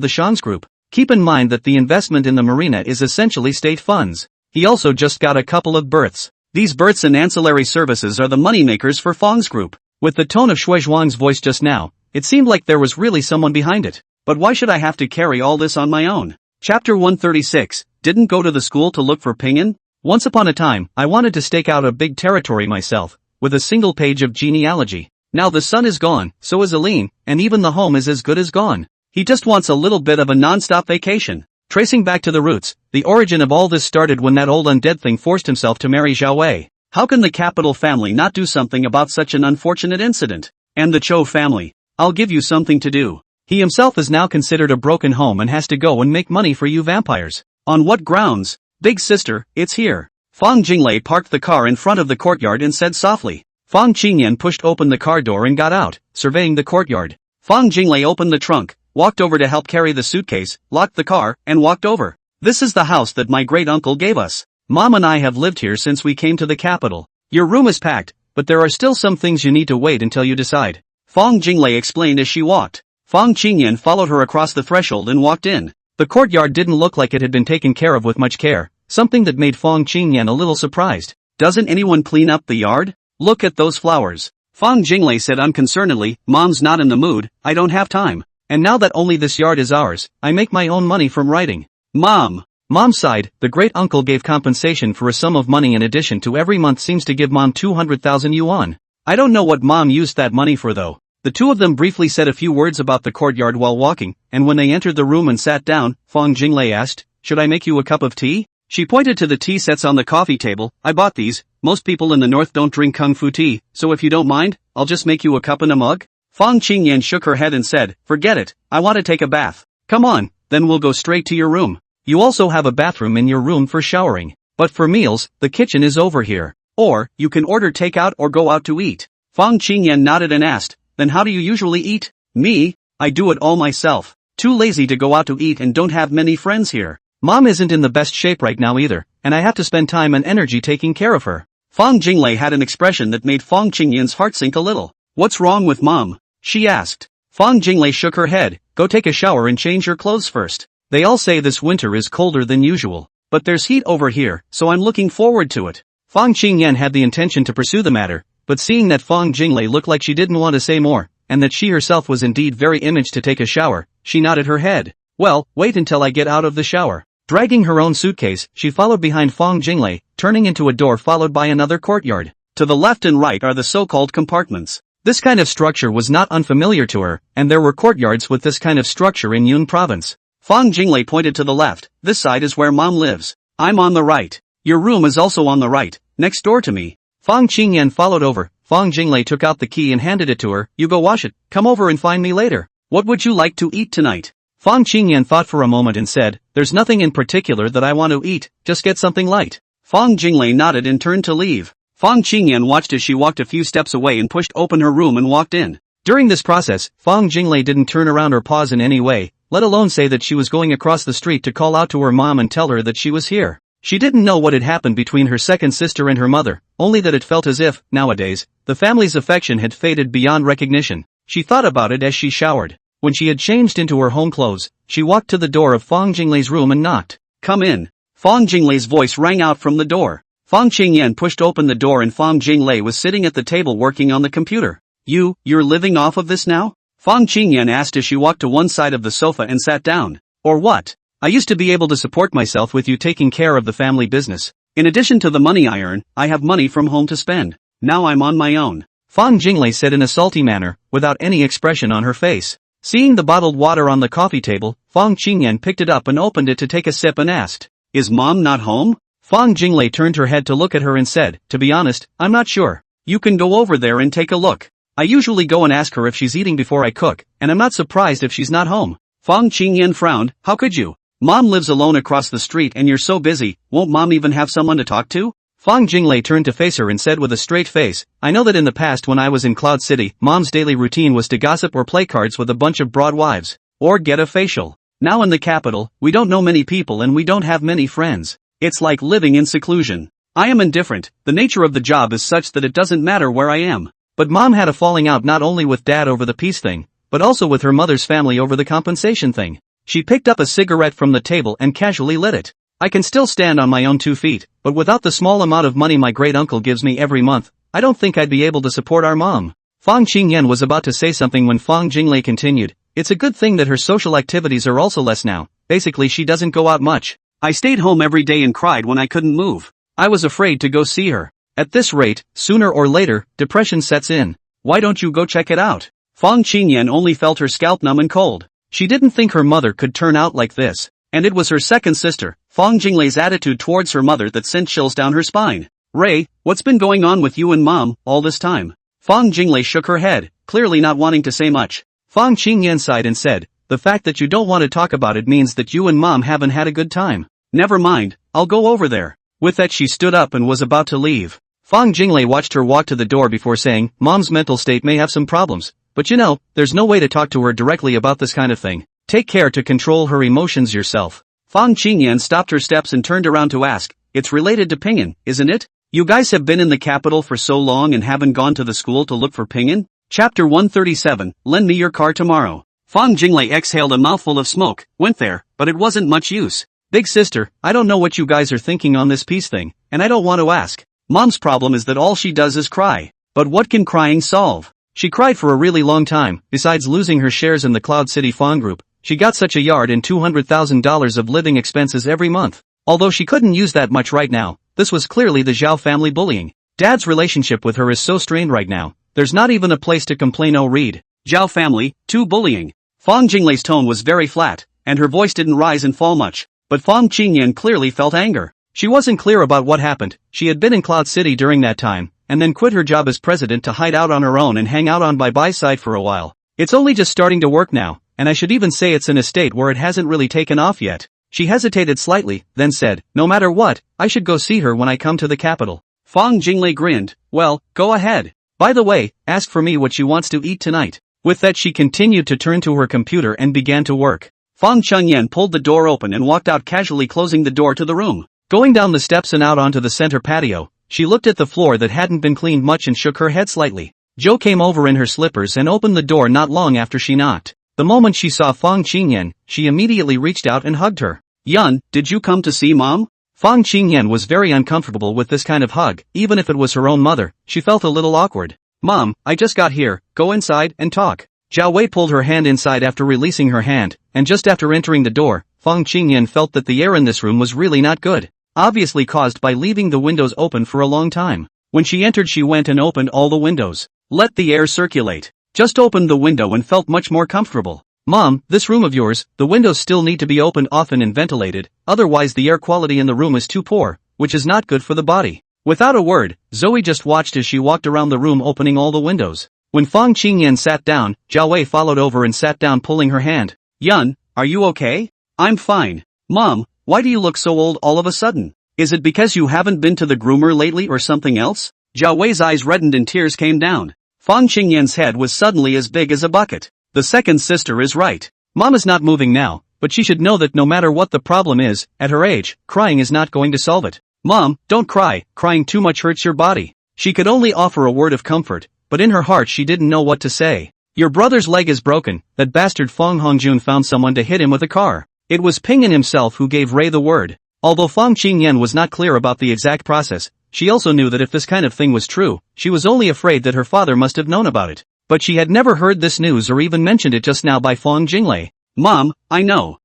the Shangs group. Keep in mind that the investment in the marina is essentially state funds. He also just got a couple of berths. These berths and ancillary services are the moneymakers for Fong's group. With the tone of Shui Zhuang's voice just now, it seemed like there was really someone behind it. But why should I have to carry all this on my own? Chapter 136, didn't go to the school to look for Ping'an? Once upon a time, I wanted to stake out a big territory myself, with a single page of genealogy. Now the son is gone, so is Aline, and even the home is as good as gone. He just wants a little bit of a non-stop vacation. Tracing back to the roots, the origin of all this started when that old undead thing forced himself to marry Zhao Wei. How can the capital family not do something about such an unfortunate incident? And the Chou family. I'll give you something to do. He himself is now considered a broken home and has to go and make money for you vampires. On what grounds? Big sister, it's here. Fang Jinglei parked the car in front of the courtyard and said softly. Fang Qingyan pushed open the car door and got out, surveying the courtyard. Fang Jinglei opened the trunk, walked over to help carry the suitcase, locked the car, and walked over. This is the house that my great-uncle gave us. Mom and I have lived here since we came to the capital. Your room is packed, but there are still some things you need to wait until you decide. Fang Jinglei explained as she walked. Fang Qingyan followed her across the threshold and walked in. The courtyard didn't look like it had been taken care of with much care, something that made Fang Qingyan a little surprised. Doesn't anyone clean up the yard? Look at those flowers. Fang Jinglei said unconcernedly, Mom's not in the mood, I don't have time. And now that only this yard is ours, I make my own money from writing. Mom sighed. The great-uncle gave compensation for a sum of money in addition to every month seems to give Mom 200,000 yuan. I don't know what Mom used that money for though. The two of them briefly said a few words about the courtyard while walking, and when they entered the room and sat down, Fang Jinglei asked, should I make you a cup of tea? She pointed to the tea sets on the coffee table. I bought these. Most people in the north don't drink kung fu tea, so if you don't mind, I'll just make you a cup and a mug. Fang Qingyan shook her head and said, forget it, I want to take a bath. Come on, then we'll go straight to your room. You also have a bathroom in your room for showering. But for meals, the kitchen is over here. Or, you can order takeout or go out to eat. Fang Qingyan nodded and asked, then how do you usually eat? Me? I do it all myself. Too lazy to go out to eat and don't have many friends here. Mom isn't in the best shape right now either, and I have to spend time and energy taking care of her. Fang Jinglei had an expression that made Fang Qingyan's heart sink a little. What's wrong with Mom? She asked. Fang Jinglei shook her head. Go take a shower and change your clothes first. They all say this winter is colder than usual. But there's heat over here, so I'm looking forward to it. Fang Qingyan had the intention to pursue the matter, but seeing that Fang Jinglei looked like she didn't want to say more, and that she herself was indeed very imaged to take a shower, she nodded her head. Well, wait until I get out of the shower. Dragging her own suitcase, she followed behind Fang Jinglei, turning into a door followed by another courtyard. To the left and right are the so-called compartments. This kind of structure was not unfamiliar to her, and there were courtyards with this kind of structure in Yun province. Fang Jinglei pointed to the left. This side is where Mom lives. I'm on the right. Your room is also on the right, next door to me. Fang Qingyan followed over. Fang Jinglei took out the key and handed it to her. You go wash it. Come over and find me later. What would you like to eat tonight? Fang Qingyan thought for a moment and said, there's nothing in particular that I want to eat, just get something light. Fang Jinglei nodded and turned to leave. Fang Qingyan watched as she walked a few steps away and pushed open her room and walked in. During this process, Fang Jinglei didn't turn around or pause in any way, let alone say that she was going across the street to call out to her mom and tell her that she was here. She didn't know what had happened between her second sister and her mother, only that it felt as if, nowadays, the family's affection had faded beyond recognition. She thought about it as she showered. When she had changed into her home clothes, she walked to the door of Fang Jinglei's room and knocked. Come in. Fang Jinglei's voice rang out from the door. Fang Qingyan pushed open the door and Fang Jinglei was sitting at the table working on the computer. You're living off of this now? Fang Qingyan asked as she walked to one side of the sofa and sat down. Or what? I used to be able to support myself with you taking care of the family business. In addition to the money I earn, I have money from home to spend. Now I'm on my own. Fang Jinglei said in a salty manner, without any expression on her face. Seeing the bottled water on the coffee table, Fang Qingyan picked it up and opened it to take a sip and asked, "Is Mom not home?" Fang Jinglei turned her head to look at her and said, "To be honest, I'm not sure. You can go over there and take a look. I usually go and ask her if she's eating before I cook, and I'm not surprised if she's not home." Fang Qingyan frowned. "How could you? Mom lives alone across the street and you're so busy, won't Mom even have someone to talk to?" Fang Jinglei turned to face her and said with a straight face, "I know that in the past when I was in Cloud City, Mom's daily routine was to gossip or play cards with a bunch of broad wives, or get a facial. Now in the capital, we don't know many people and we don't have many friends. It's like living in seclusion. I am indifferent, the nature of the job is such that it doesn't matter where I am." But Mom had a falling out not only with Dad over the peace thing, but also with her mother's family over the compensation thing. She picked up a cigarette from the table and casually lit it. "I can still stand on my own 2 feet, but without the small amount of money my great uncle gives me every month, I don't think I'd be able to support our mom." Fang Qingyan was about to say something when Fang Jinglei continued, "It's a good thing that her social activities are also less now, basically she doesn't go out much. I stayed home every day and cried when I couldn't move. I was afraid to go see her. At this rate, sooner or later, depression sets in. Why don't you go check it out?" Fang Qingyan only felt her scalp numb and cold. She didn't think her mother could turn out like this. And it was her second sister, Fang Jinglei's attitude towards her mother that sent chills down her spine. "Ray, what's been going on with you and Mom, all this time?" Fang Jinglei shook her head, clearly not wanting to say much. Fang Qingyan sighed and said, "The fact that you don't want to talk about it means that you and Mom haven't had a good time. Never mind, I'll go over there." With that she stood up and was about to leave. Fang Jinglei watched her walk to the door before saying, "Mom's mental state may have some problems, but you know, there's no way to talk to her directly about this kind of thing. Take care to control her emotions yourself." Fang Qingyan stopped her steps and turned around to ask, "It's related to Pinyin, isn't it? You guys have been in the capital for so long and haven't gone to the school to look for Pinyin?" Chapter 137, Lend me your car tomorrow. Fang Jinglei exhaled a mouthful of smoke, went there, but it wasn't much use. "Big sister, I don't know what you guys are thinking on this peace thing, and I don't want to ask. Mom's problem is that all she does is cry. But what can crying solve? She cried for a really long time. Besides losing her shares in the Cloud City Fawn Group, she got such a yard in $200,000 of living expenses every month. Although she couldn't use that much right now, this was clearly the Zhao family bullying. Dad's relationship with her is so strained right now, there's not even a place to complain. Oh read, Zhao family, too bullying." Fang Jinglei's tone was very flat, and her voice didn't rise and fall much, but Fang Qingyan clearly felt anger. She wasn't clear about what happened. She had been in Cloud City during that time, and then quit her job as president to hide out on her own and hang out on Bye side for a while. It's only just starting to work now, and I should even say it's in a state where it hasn't really taken off yet. She hesitated slightly, then said, "No matter what, I should go see her when I come to the capital." Fang Jinglei grinned, "Well, go ahead. By the way, ask for me what she wants to eat tonight." With that she continued to turn to her computer and began to work. Fang Chengyan pulled the door open and walked out casually, closing the door to the room. Going down the steps and out onto the center patio, she looked at the floor that hadn't been cleaned much and shook her head slightly. Jo came over in her slippers and opened the door not long after she knocked. The moment she saw Fang Qingyan, she immediately reached out and hugged her. "Yun, did you come to see Mom?" Fang Qingyan was very uncomfortable with this kind of hug. Even if it was her own mother, she felt a little awkward. "Mom, I just got here, go inside and talk." Zhao Wei pulled her hand inside after releasing her hand, and just after entering the door, Fang Qingyan felt that the air in this room was really not good. Obviously caused by leaving the windows open for a long time. When she entered she went and opened all the windows. Let the air circulate. Just opened the window and felt much more comfortable. "Mom, this room of yours, the windows still need to be opened often and ventilated, otherwise the air quality in the room is too poor, which is not good for the body." Without a word, Zoe just watched as she walked around the room opening all the windows. When Fang Qingyan sat down, Zhao Wei followed over and sat down pulling her hand. "Yun, are you okay?" "I'm fine." "Mom, why do you look so old all of a sudden? Is it because you haven't been to the groomer lately or something else?" Zhao Wei's eyes reddened and tears came down. Fang Qingyan's head was suddenly as big as a bucket. The second sister is right. Mom is not moving now, but she should know that no matter what the problem is, at her age, crying is not going to solve it. "Mom, don't cry, crying too much hurts your body." She could only offer a word of comfort, but in her heart she didn't know what to say. "Your brother's leg is broken, that bastard Fang Hongjun found someone to hit him with a car." It was Pinyin himself who gave Ray the word. Although Fang Qingyan was not clear about the exact process, she also knew that if this kind of thing was true, she was only afraid that her father must have known about it. But she had never heard this news or even mentioned it just now by Fang Jinglei. "Mom, I know,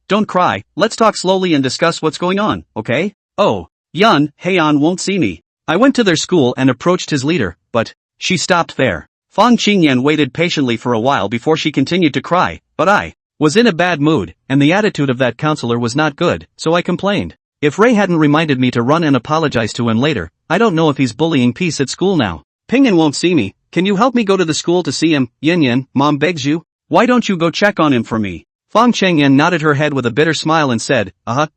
don't cry, let's talk slowly and discuss what's going on, okay? Oh, Yun, Heian won't see me. I went to their school and approached his leader, but She stopped there. Fang Qingyan waited patiently for a while before she continued to cry, but I was in a bad mood, and the attitude of that counselor was not good, so I complained. If Ray hadn't reminded me to run and apologize to him later, I don't know if he's bullying peace at school now. Pingyan won't see me. Can you help me go to the school to see him? Yin Yin, Mom begs you. Why don't you go check on him for me? Fang Chengyan nodded her head with a bitter smile and said,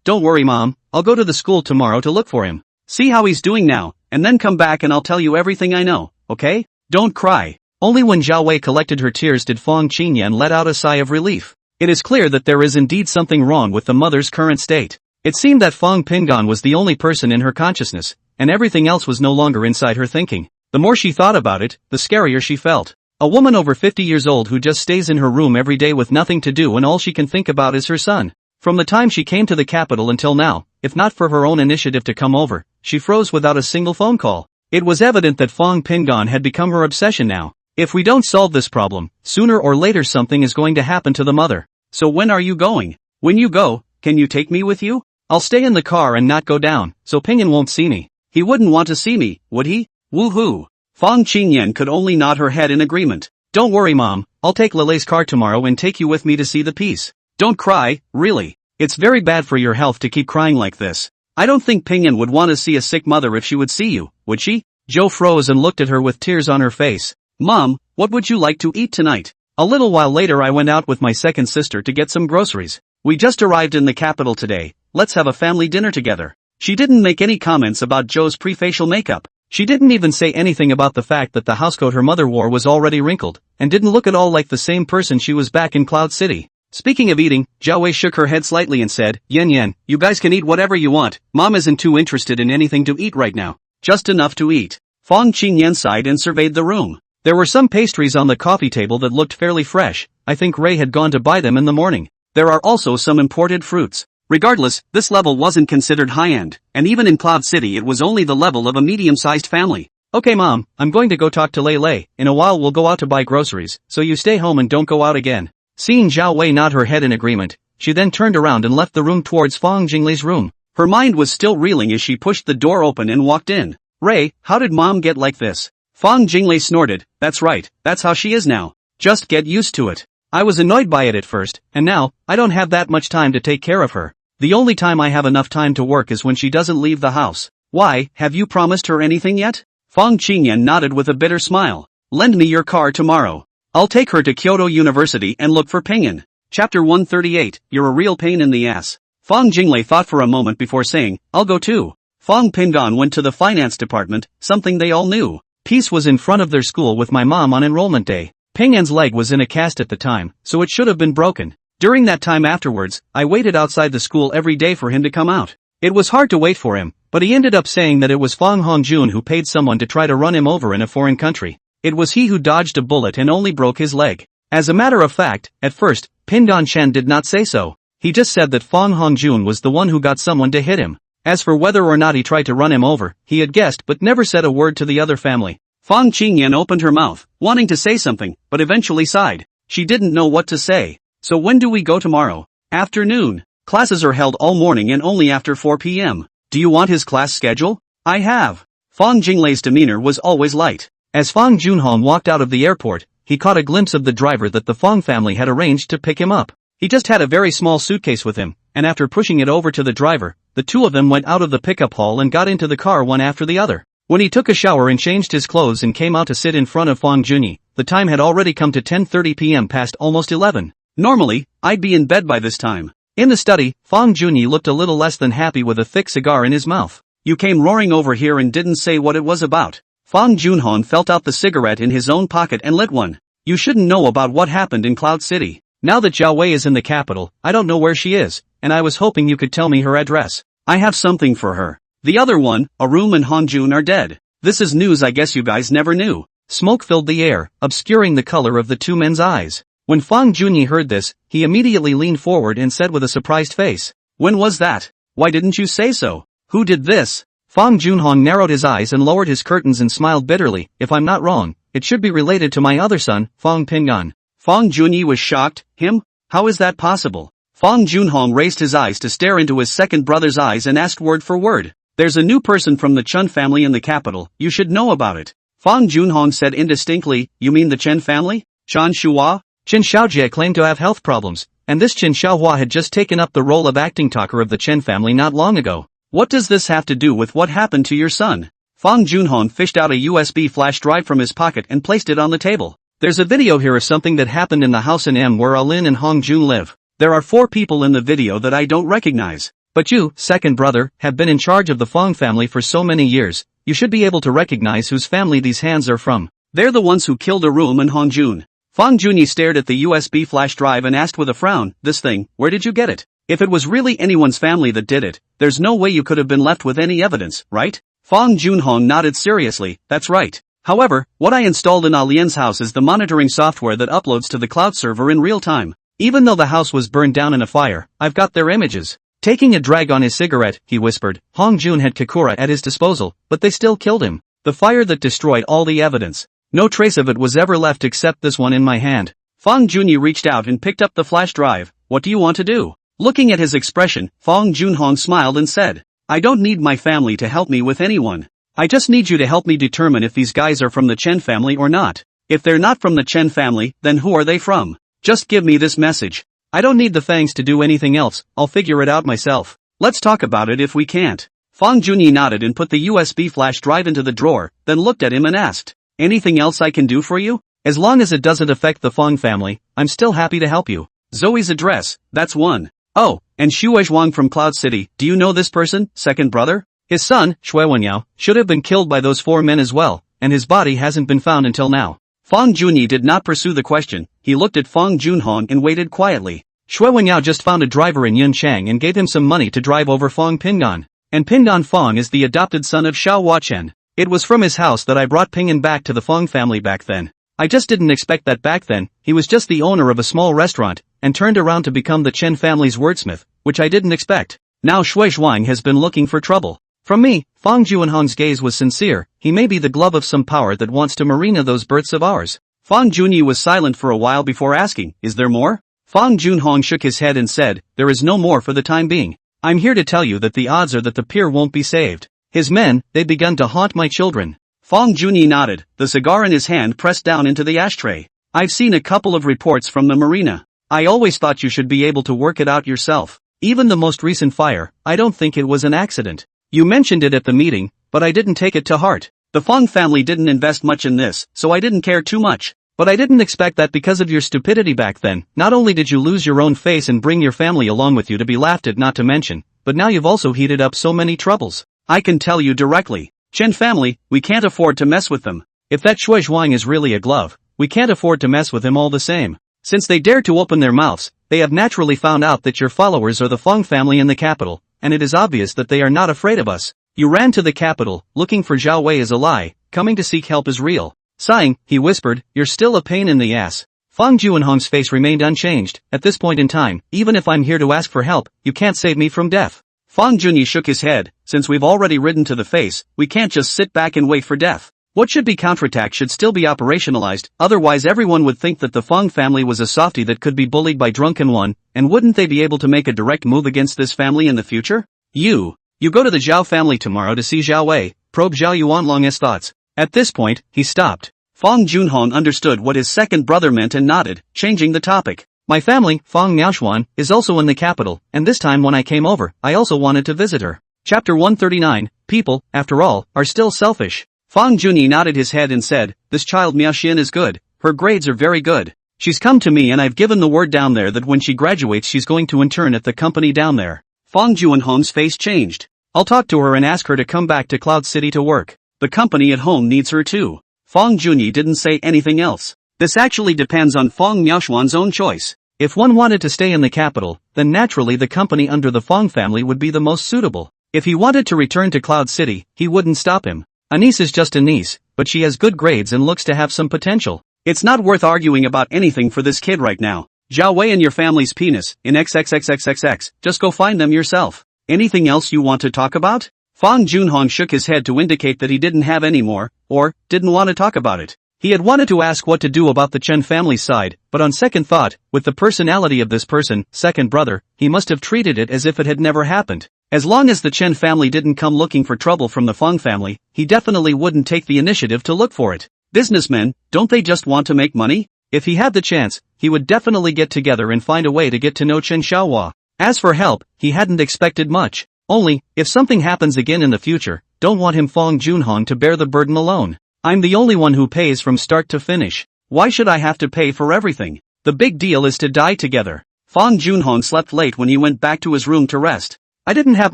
don't worry Mom, I'll go to the school tomorrow to look for him. See how he's doing now, and then come back and I'll tell you everything I know, okay? Don't cry. Only when Zhao Wei collected her tears did Fang Qingyan let out a sigh of relief. It is clear that there is indeed something wrong with the mother's current state. It seemed that Fang Pingan was the only person in her consciousness, and everything else was no longer inside her thinking. The more she thought about it, the scarier she felt. A woman over 50 years old who just stays in her room every day with nothing to do and all she can think about is her son. From the time she came to the capital until now, if not for her own initiative to come over, she froze without a single phone call. It was evident that Fang Pingan had become her obsession now. If we don't solve this problem, sooner or later something is going to happen to the mother. So when are you going? When you go, can you take me with you? I'll stay in the car and not go down, so Pingan won't see me. He wouldn't want to see me, would he? Woohoo! Fang Qingyan could only nod her head in agreement. Don't worry Mom, I'll take Lele's car tomorrow and take you with me to see the piece. Don't cry, really. It's very bad for your health to keep crying like this. I don't think Pingan would want to see a sick mother if she would see you, would she? Zhou froze and looked at her with tears on her face. Mom, what would you like to eat tonight? A little while later I went out with my second sister to get some groceries. We just arrived in the capital today, let's have a family dinner together. She didn't make any comments about Zhou's pre-facial makeup. She didn't even say anything about the fact that the housecoat her mother wore was already wrinkled, and didn't look at all like the same person she was back in Cloud City. Speaking of eating, Zhao Wei shook her head slightly and said, Yen Yen, you guys can eat whatever you want, Mom isn't too interested in anything to eat right now. Just enough to eat. Fang Qingyan sighed and surveyed the room. There were some pastries on the coffee table that looked fairly fresh. I think Ray had gone to buy them in the morning. There are also some imported fruits. Regardless, this level wasn't considered high-end, and even in Cloud City it was only the level of a medium-sized family. Okay Mom, I'm going to go talk to Lei. In a while we'll go out to buy groceries, so you stay home and don't go out again. Seeing Zhao Wei nod her head in agreement, she then turned around and left the room towards Fang Jinglei's room. Her mind was still reeling as she pushed the door open and walked in. Ray, how did Mom get like this? Fang Jinglei snorted, that's right, that's how she is now. Just get used to it. I was annoyed by it at first, and now, I don't have that much time to take care of her. The only time I have enough time to work is when she doesn't leave the house. Why, have you promised her anything yet? Fang Qingyan nodded with a bitter smile. Lend me your car tomorrow. I'll take her to Kyoto University and look for Pingan. Chapter 138, You're a real pain in the ass. Fang Jinglei thought for a moment before saying, I'll go too. Fang Pingan went to the finance department, something they all knew. Peace was in front of their school with my mom on enrollment day. Pingan's leg was in a cast at the time, so it should have been broken. During that time afterwards, I waited outside the school every day for him to come out. It was hard to wait for him, but he ended up saying that it was Fang Hongjun who paid someone to try to run him over in a foreign country. It was he who dodged a bullet and only broke his leg. As a matter of fact, at first, Pingan Chen did not say so. He just said that Fang Hongjun was the one who got someone to hit him. As for whether or not he tried to run him over, he had guessed but never said a word to the other family. Fang Qingyan opened her mouth, wanting to say something, but eventually sighed. She didn't know what to say. So when do we go tomorrow? Afternoon. Classes are held all morning and only after 4 p.m. Do you want his class schedule? I have. Fang Jinglei's demeanor was always light. As Fang Junhong walked out of the airport, he caught a glimpse of the driver that the Fang family had arranged to pick him up. He just had a very small suitcase with him, and after pushing it over to the driver, the two of them went out of the pickup hall and got into the car one after the other. When he took a shower and changed his clothes and came out to sit in front of Fang Junyi, the time had already come to 10:30 p.m. past almost 11. Normally, I'd be in bed by this time. In the study, Fang Junyi looked a little less than happy with a thick cigar in his mouth. You came roaring over here and didn't say what it was about. Fang Junhong felt out the cigarette in his own pocket and lit one. You shouldn't know about what happened in Cloud City. Now that Zhao Wei is in the capital, I don't know where she is, and I was hoping you could tell me her address. I have something for her. The other one, Arum and Hanjun are dead. This is news I guess you guys never knew. Smoke filled the air, obscuring the color of the two men's eyes. When Fang Junyi heard this, he immediately leaned forward and said with a surprised face, When was that? Why didn't you say so? Who did this? Fang Junhong narrowed his eyes and lowered his curtains and smiled bitterly. If I'm not wrong, it should be related to my other son, Fang Pingan. Fang Junyi was shocked. Him? How is that possible? Fang Junhong raised his eyes to stare into his second brother's eyes and asked word for word. There's a new person from the Chun family in the capital, you should know about it. Fang Junhong said indistinctly, you mean the Chen family? Chen Shuhua? Chen Xiaojie claimed to have health problems, and this Chen Xiaohua had just taken up the role of acting talker of the Chen family not long ago. What does this have to do with what happened to your son? Fang Junhong fished out a USB flash drive from his pocket and placed it on the table. There's a video here of something that happened in the house in M where Alin and Hong Jun live. There are 4 people in the video that I don't recognize. But you, second brother, have been in charge of the Fong family for so many years, you should be able to recognize whose family these hands are from. They're the ones who killed Arum and Hong Jun. Fang Junyi stared at the USB flash drive and asked with a frown, this thing, where did you get it? If it was really anyone's family that did it, there's no way you could have been left with any evidence, right? Fang Junhong nodded seriously, that's right. However, what I installed in Alien's house is the monitoring software that uploads to the cloud server in real time. Even though the house was burned down in a fire, I've got their images. Taking a drag on his cigarette, he whispered, Hong Jun had Kakura at his disposal, but they still killed him. The fire that destroyed all the evidence. No trace of it was ever left except this one in my hand. Fang Junyi reached out and picked up the flash drive. What do you want to do? Looking at his expression, Fang Junhong smiled and said, I don't need my family to help me with anyone. I just need you to help me determine if these guys are from the Chen family or not. If they're not from the Chen family, then who are they from? Just give me this message. I don't need the Fangs to do anything else, I'll figure it out myself. Let's talk about it if we can't. Fang Junyi nodded and put the USB flash drive into the drawer, then looked at him and asked, anything else I can do for you? As long as it doesn't affect the Fong family, I'm still happy to help you. Zoe's address, that's one. Oh, and Xue Zhuang from Cloud City, do you know this person, second brother? His son, Xue Wenyao, should have been killed by those 4 men as well, and his body hasn't been found until now. Fang Junyi did not pursue the question, he looked at Fang Junhong and waited quietly. Xue Wenyao just found a driver in Yunchang and gave him some money to drive over Fong Pingan. And Pingan Fong is the adopted son of Xiao Huachen. It was from his house that I brought Pingan back to the Fong family back then. I just didn't expect that back then, he was just the owner of a small restaurant, and turned around to become the Chen family's wordsmith, which I didn't expect. Now Xue Zhuang has been looking for trouble. From me, Fang Junhong's gaze was sincere, he may be the glove of some power that wants to marina those births of ours. Fang Junyi was silent for a while before asking, is there more? Fang Junhong shook his head and said, there is no more for the time being. I'm here to tell you that the odds are that the pier won't be saved. His men, they've begun to haunt my children. Fang Junyi nodded, the cigar in his hand pressed down into the ashtray. I've seen a couple of reports from the marina. I always thought you should be able to work it out yourself. Even the most recent fire, I don't think it was an accident. You mentioned it at the meeting, but I didn't take it to heart. The Fang family didn't invest much in this, so I didn't care too much. But I didn't expect that because of your stupidity back then. Not only did you lose your own face and bring your family along with you to be laughed at not to mention, but now you've also heated up so many troubles. I can tell you directly. Chen family, we can't afford to mess with them. If that Xue Zhuang is really a glove, we can't afford to mess with him all the same. Since they dare to open their mouths, they have naturally found out that your followers are the Fong family in the capital, and it is obvious that they are not afraid of us. You ran to the capital, looking for Zhao Wei is a lie, coming to seek help is real. Sighing, he whispered, you're still a pain in the ass. Fang Junhong's face remained unchanged. At this point in time, even if I'm here to ask for help, you can't save me from death. Fang Junyi shook his head, since we've already ridden to the face, we can't just sit back and wait for death. What should be counterattack should still be operationalized, otherwise everyone would think that the Fang family was a softie that could be bullied by drunken one, and wouldn't they be able to make a direct move against this family in the future? You go to the Zhao family tomorrow to see Zhao Wei, probe Zhao Yuanlong's thoughts. At this point, he stopped. Fang Junhong understood what his second brother meant and nodded, changing the topic. My family, Fang Miaoshuan, is also in the capital, and this time when I came over, I also wanted to visit her. Chapter 139, people, after all, are still selfish. Fang Junyi nodded his head and said, this child Miaoxian is good, her grades are very good. She's come to me and I've given the word down there that when she graduates she's going to intern at the company down there. Fang Junhong's face changed. I'll talk to her and ask her to come back to Cloud City to work. The company at home needs her too. Fang Junyi didn't say anything else. This actually depends on Fang Miaoshuan's own choice. If one wanted to stay in the capital, then naturally the company under the Fang family would be the most suitable. If he wanted to return to Cloud City, he wouldn't stop him. A niece is just a niece, but she has good grades and looks to have some potential. It's not worth arguing about anything for this kid right now. Zhao Wei and your family's penis, in XXXXXX, just go find them yourself. Anything else you want to talk about? Fang Junhong shook his head to indicate that he didn't have any more, or, didn't want to talk about it. He had wanted to ask what to do about the Chen family's side, but on second thought, with the personality of this person, second brother, he must have treated it as if it had never happened. As long as the Chen family didn't come looking for trouble from the Fong family, he definitely wouldn't take the initiative to look for it. Businessmen, don't they just want to make money? If he had the chance, he would definitely get together and find a way to get to know Chen Xiaohua. As for help, he hadn't expected much. Only, if something happens again in the future, don't want him Fong Junhong to bear the burden alone. I'm the only one who pays from start to finish. Why should I have to pay for everything? The big deal is to die together. Fong Junhong slept late when he went back to his room to rest. I didn't have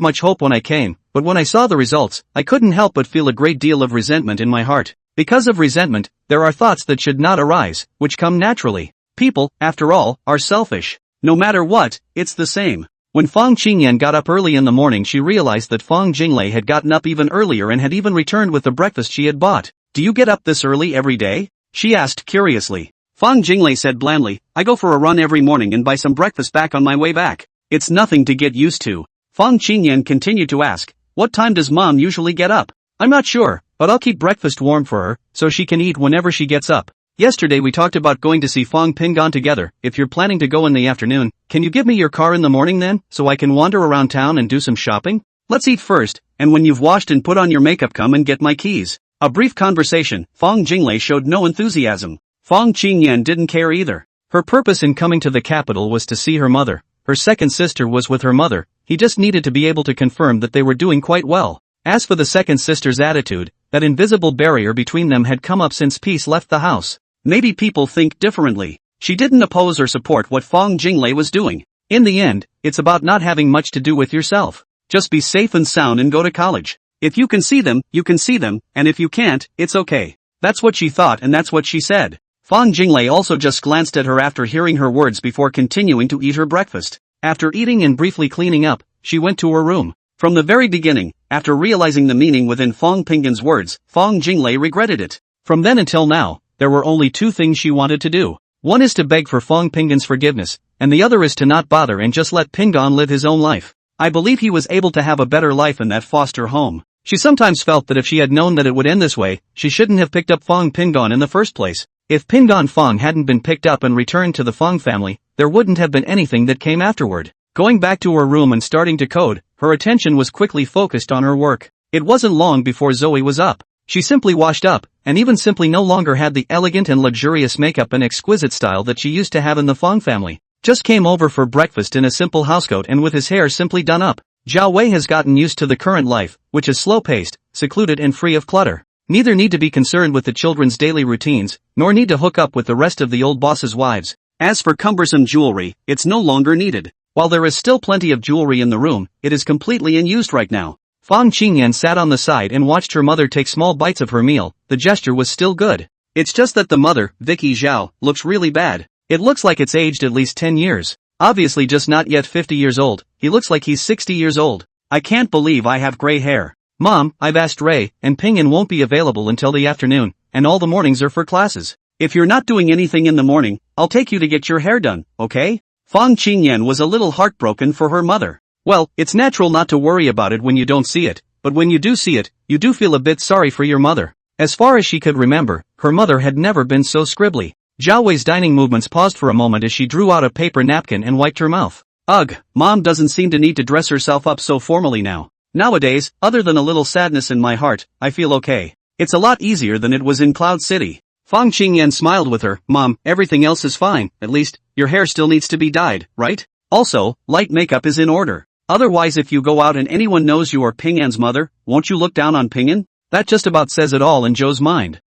much hope when I came, but when I saw the results, I couldn't help but feel a great deal of resentment in my heart. Because of resentment, there are thoughts that should not arise, which come naturally. People, after all, are selfish. No matter what, it's the same. When Fong Qingyan got up early in the morning, she realized that Fong Jinglei had gotten up even earlier and had even returned with the breakfast she had bought. Do you get up this early every day? She asked curiously. Fong Jinglei said blandly, I go for a run every morning and buy some breakfast back on my way back. It's nothing to get used to. Fong Qingyan continued to ask, what time does mom usually get up? I'm not sure, but I'll keep breakfast warm for her, so she can eat whenever she gets up. Yesterday we talked about going to see Fong Pingon together. If you're planning to go in the afternoon, can you give me your car in the morning then, so I can wander around town and do some shopping? Let's eat first, and when you've washed and put on your makeup come and get my keys. A brief conversation. Fong Jinglei showed no enthusiasm. Fong Qingyan didn't care either. Her purpose in coming to the capital was to see her mother. Her second sister was with her mother. He just needed to be able to confirm that they were doing quite well. As for the second sister's attitude, that invisible barrier between them had come up since Peace left the house. Maybe people think differently. She didn't oppose or support what Fong Jinglei was doing. In the end, it's about not having much to do with yourself. Just be safe and sound and go to college. If you can see them, you can see them, and if you can't, it's okay. That's what she thought and that's what she said. Fong Jinglei also just glanced at her after hearing her words before continuing to eat her breakfast. After eating and briefly cleaning up, she went to her room. From the very beginning, after realizing the meaning within Fong Pingon's words, Fong Jinglei regretted it. From then until now, there were only two things she wanted to do. One is to beg for Fong Pingon's forgiveness, and the other is to not bother and just let Pingon live his own life. I believe he was able to have a better life in that foster home. She sometimes felt that if she had known that it would end this way, she shouldn't have picked up Fong Pingon in the first place. If Pingon Fong hadn't been picked up and returned to the Fong family, there wouldn't have been anything that came afterward. Going back to her room and starting to code, her attention was quickly focused on her work. It wasn't long before Zoe was up. She simply washed up, and even simply no longer had the elegant and luxurious makeup and exquisite style that she used to have in the Fong family. Just came over for breakfast in a simple housecoat and with his hair simply done up. Zhao Wei has gotten used to the current life, which is slow-paced, secluded and free of clutter. Neither need to be concerned with the children's daily routines, nor need to hook up with the rest of the old boss's wives. As for cumbersome jewelry, it's no longer needed. While there is still plenty of jewelry in the room, it is completely unused right now. Fong Qingyan sat on the side and watched her mother take small bites of her meal. The gesture was still good. It's just that the mother, Vicky Zhao, looks really bad. It looks like it's aged at least 10 years. Obviously just not yet 50 years old. He looks like he's 60 years old. I can't believe I have gray hair. Mom, I've asked Ray, and Pingon won't be available until the afternoon, and all the mornings are for classes. If you're not doing anything in the morning, I'll take you to get your hair done, okay? Fong Qingyan was a little heartbroken for her mother. Well, it's natural not to worry about it when you don't see it, but when you do see it, you do feel a bit sorry for your mother. As far as she could remember, her mother had never been so scribbly. Zhao Wei's dining movements paused for a moment as she drew out a paper napkin and wiped her mouth. Ugh, Mom doesn't seem to need to dress herself up so formally now. Nowadays, other than a little sadness in my heart, I feel okay. It's a lot easier than it was in Cloud City. Fong Qingyan smiled with her. Mom, everything else is fine, at least, your hair still needs to be dyed, right? Also, light makeup is in order. Otherwise if you go out and anyone knows you are Pingan's mother, won't you look down on Pingan? That just about says it all in Zhou's mind.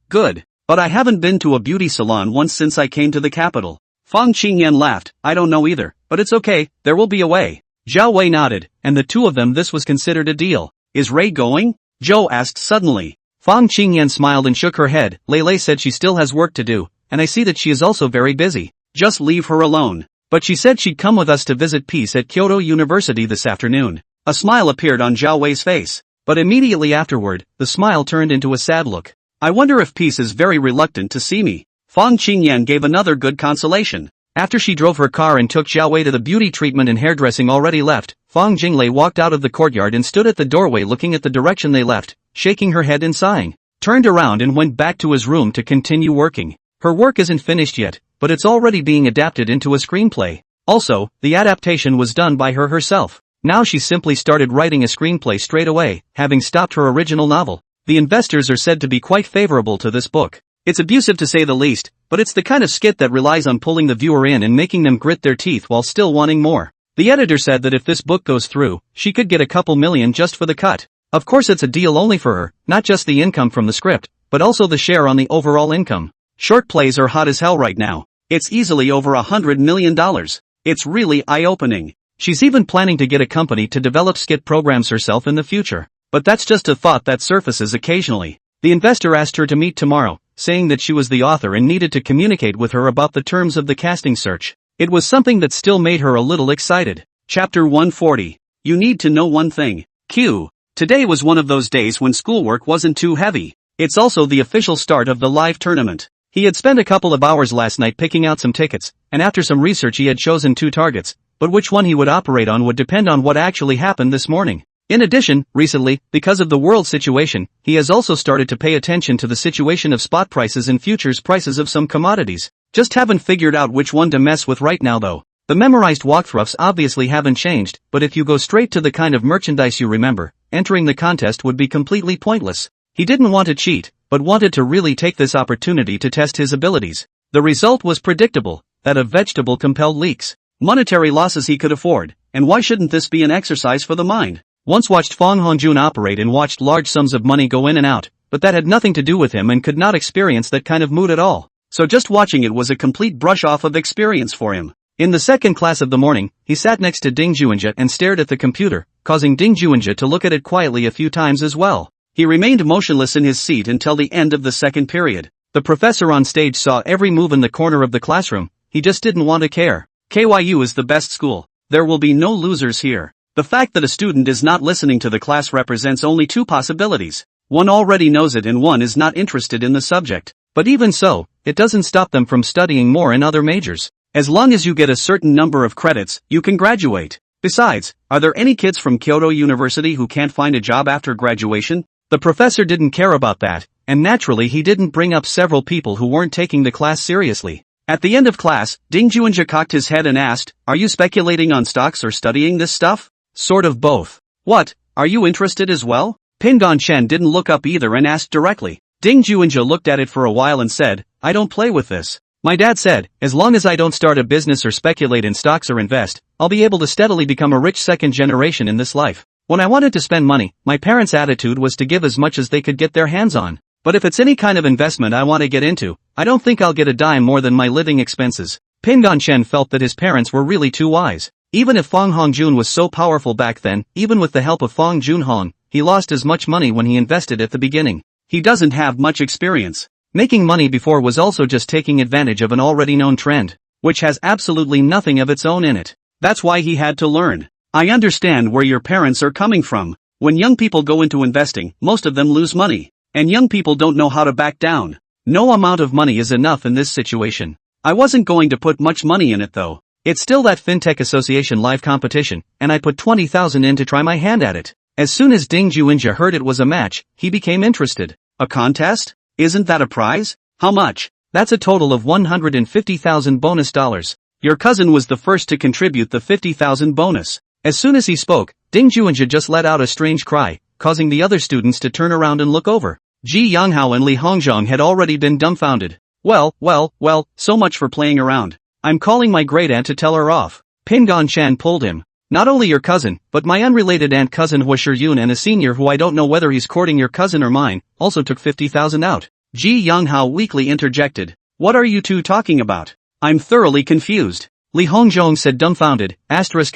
Good. But I haven't been to a beauty salon once since I came to the capital. Fong Qingyan laughed. I don't know either, but it's okay, there will be a way. Zhao Wei nodded, and the two of them this was considered a deal. Is Ray going? Zhou asked suddenly. Fong Qingyan smiled and shook her head. Lei said she still has work to do, and I see that she is also very busy. Just leave her alone. But she said she'd come with us to visit Peace at Kyoto University this afternoon. A smile appeared on Zhao Wei's face, but immediately afterward, the smile turned into a sad look. I wonder if Peace is very reluctant to see me. Fong Qingyan gave another good consolation. After she drove her car and took Zhao Wei to the beauty treatment and hairdressing already left, Fong Jinglei walked out of the courtyard and stood at the doorway looking at the direction they left, shaking her head and sighing. turned around and went back to his room to continue working. Her work isn't finished yet, but it's already being adapted into a screenplay. Also, the adaptation was done by her herself. Now she simply started writing a screenplay straight away, having stopped her original novel. The investors are said to be quite favorable to this book. It's abusive to say the least, but it's the kind of skit that relies on pulling the viewer in and making them grit their teeth while still wanting more. The editor said that if this book goes through, she could get a couple million just for the cut. Of course it's a deal only for her, not just the income from the script, but also the share on the overall income. Short plays are hot as hell right now. It's easily over $100 million. It's really eye-opening. She's even planning to get a company to develop skit programs herself in the future. But that's just a thought that surfaces occasionally. The investor asked her to meet tomorrow, saying that she was the author and needed to communicate with her about the terms of the casting search. It was something that still made her a little excited. Chapter 140. You need to know one thing. Q. Today was one of those days when schoolwork wasn't too heavy. It's also the official start of the live tournament. He had spent a couple of hours last night picking out some tickets, and after some research he had chosen 2 targets, but which one he would operate on would depend on what actually happened this morning. In addition, recently, because of the world situation, he has also started to pay attention to the situation of spot prices and futures prices of some commodities. Just haven't figured out which one to mess with right now though. The memorized walkthroughs obviously haven't changed, but if you go straight to the kind of merchandise you remember, entering the contest would be completely pointless. He didn't want to cheat, but wanted to really take this opportunity to test his abilities. The result was predictable, that of vegetable compelled leaks. Monetary losses he could afford, and why shouldn't this be an exercise for the mind? Once watched Fong Hongjun operate and watched large sums of money go in and out, but that had nothing to do with him and could not experience that kind of mood at all. So just watching it was a complete brush off of experience for him. In the second class of the morning, he sat next to Ding Juanjia and stared at the computer, causing Ding Juanjia to look at it quietly a few times as well. He remained motionless in his seat until the end of the second period. The professor on stage saw every move in the corner of the classroom. He just didn't want to care. KYU is the best school. There will be no losers here. The fact that a student is not listening to the class represents only 2 possibilities. One already knows it and one is not interested in the subject. But even so, it doesn't stop them from studying more in other majors. As long as you get a certain number of credits, you can graduate. Besides, are there any kids from Kyoto University who can't find a job after graduation? The professor didn't care about that, and naturally he didn't bring up several people who weren't taking the class seriously. At the end of class, Ding Juanjia cocked his head and asked, "Are you speculating on stocks or studying this stuff?" "Sort of both." "What, are you interested as well?" Pingon Chen didn't look up either and asked directly. Ding Juanjia looked at it for a while and said, "I don't play with this. My dad said, as long as I don't start a business or speculate in stocks or invest, I'll be able to steadily become a rich second generation in this life. When I wanted to spend money, my parents' attitude was to give as much as they could get their hands on. But if it's any kind of investment I want to get into, I don't think I'll get a dime more than my living expenses." Pingon Chen felt that his parents were really too wise. Even if Fong Hongjun was so powerful back then, even with the help of Fong Junhong, he lost as much money when he invested at the beginning. He doesn't have much experience. Making money before was also just taking advantage of an already known trend, which has absolutely nothing of its own in it. That's why he had to learn. I understand where your parents are coming from. When young people go into investing, most of them lose money. And young people don't know how to back down. No amount of money is enough in this situation. I wasn't going to put much money in it though. It's still that FinTech Association live competition, and I put 20,000 in to try my hand at it. As soon as Ding Juanjia heard it was a match, he became interested. A contest? Isn't that a prize? How much? That's a total of 150,000 bonus dollars. Your cousin was the first to contribute the 50,000 bonus. As soon as he spoke, Ding Juanjia just let out a strange cry, causing the other students to turn around and look over. Ji Yanghao and Li Hongzhong had already been dumbfounded. Well, so much for playing around. I'm calling my great aunt to tell her off. Pingon Chan pulled him. Not only your cousin, but my unrelated aunt cousin Hua Shiyun and a senior who I don't know whether he's courting your cousin or mine, also took 50,000 out. Ji Yanghao weakly interjected. What are you two talking about? I'm thoroughly confused. Li Hongzhong said dumbfounded, asterisk.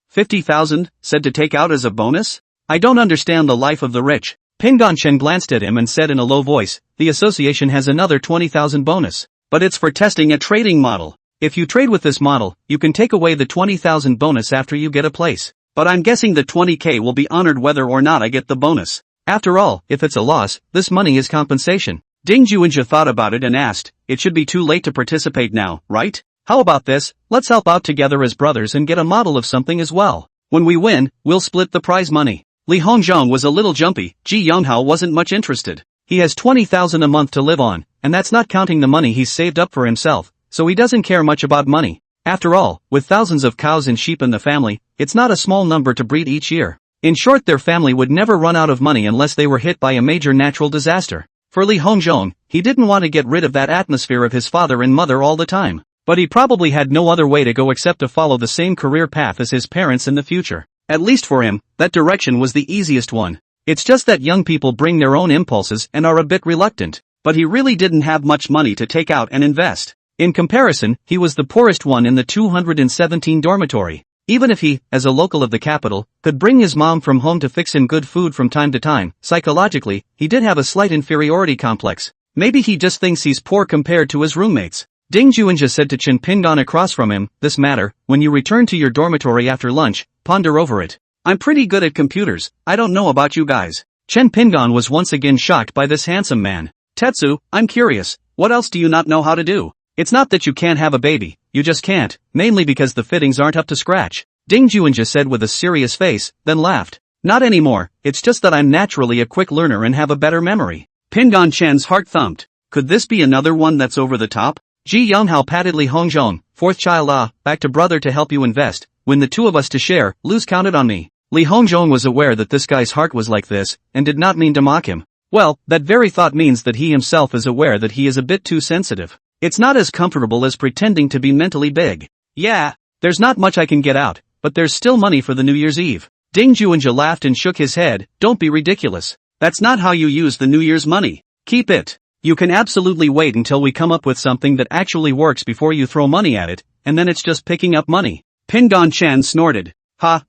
50,000, said to take out as a bonus? I don't understand the life of the rich. Pingon Chen glanced at him and said in a low voice, the association has another 20,000 bonus. But it's for testing a trading model. If you trade with this model, you can take away the 20,000 bonus after you get a place. But I'm guessing the 20k will be honored whether or not I get the bonus. After all, if it's a loss, this money is compensation. Ding Juanjia thought about it and asked, it should be too late to participate now, right? How about this, let's help out together as brothers and get a model of something as well. When we win, we'll split the prize money. Li Hongzhong was a little jumpy. Ji Yonghao wasn't much interested. He has 20,000 a month to live on, and that's not counting the money he's saved up for himself, so he doesn't care much about money. After all, with thousands of cows and sheep in the family, it's not a small number to breed each year. In short, their family would never run out of money unless they were hit by a major natural disaster. For Li Hongzhong, he didn't want to get rid of that atmosphere of his father and mother all the time. But he probably had no other way to go except to follow the same career path as his parents in the future. At least for him, that direction was the easiest one. It's just that young people bring their own impulses and are a bit reluctant. But he really didn't have much money to take out and invest. In comparison, he was the poorest one in the 217 dormitory. Even if he, as a local of the capital, could bring his mom from home to fix him good food from time to time, psychologically, he did have a slight inferiority complex. Maybe he just thinks he's poor compared to his roommates. Ding Juanjia said to Chen Pingan across from him, "This matter, when you return to your dormitory after lunch, ponder over it. I'm pretty good at computers, I don't know about you guys." Chen Pingan was once again shocked by this handsome man. "Tetsu, I'm curious, what else do you not know how to do? It's not that you can't have a baby, you just can't, mainly because the fittings aren't up to scratch." Ding Juanjia said with a serious face, then laughed. "Not anymore, it's just that I'm naturally a quick learner and have a better memory." Pingan Chen's heart thumped. Could this be another one that's over the top? Ji Yonghao patted Li Hongzhong, "Fourth child, back to brother to help you invest, when the two of us to share, lose counted on me." Li Hongzhong was aware that this guy's heart was like this, and did not mean to mock him. Well, that very thought means that he himself is aware that he is a bit too sensitive. It's not as comfortable as pretending to be mentally big. "Yeah, there's not much I can get out, but there's still money for the New Year's Eve." Ding Juanjia laughed and shook his head. "Don't be ridiculous. That's not how you use the New Year's money. Keep it. You can absolutely wait until we come up with something that actually works before you throw money at it, and then it's just picking up money." Pingan Chen snorted. "Ha,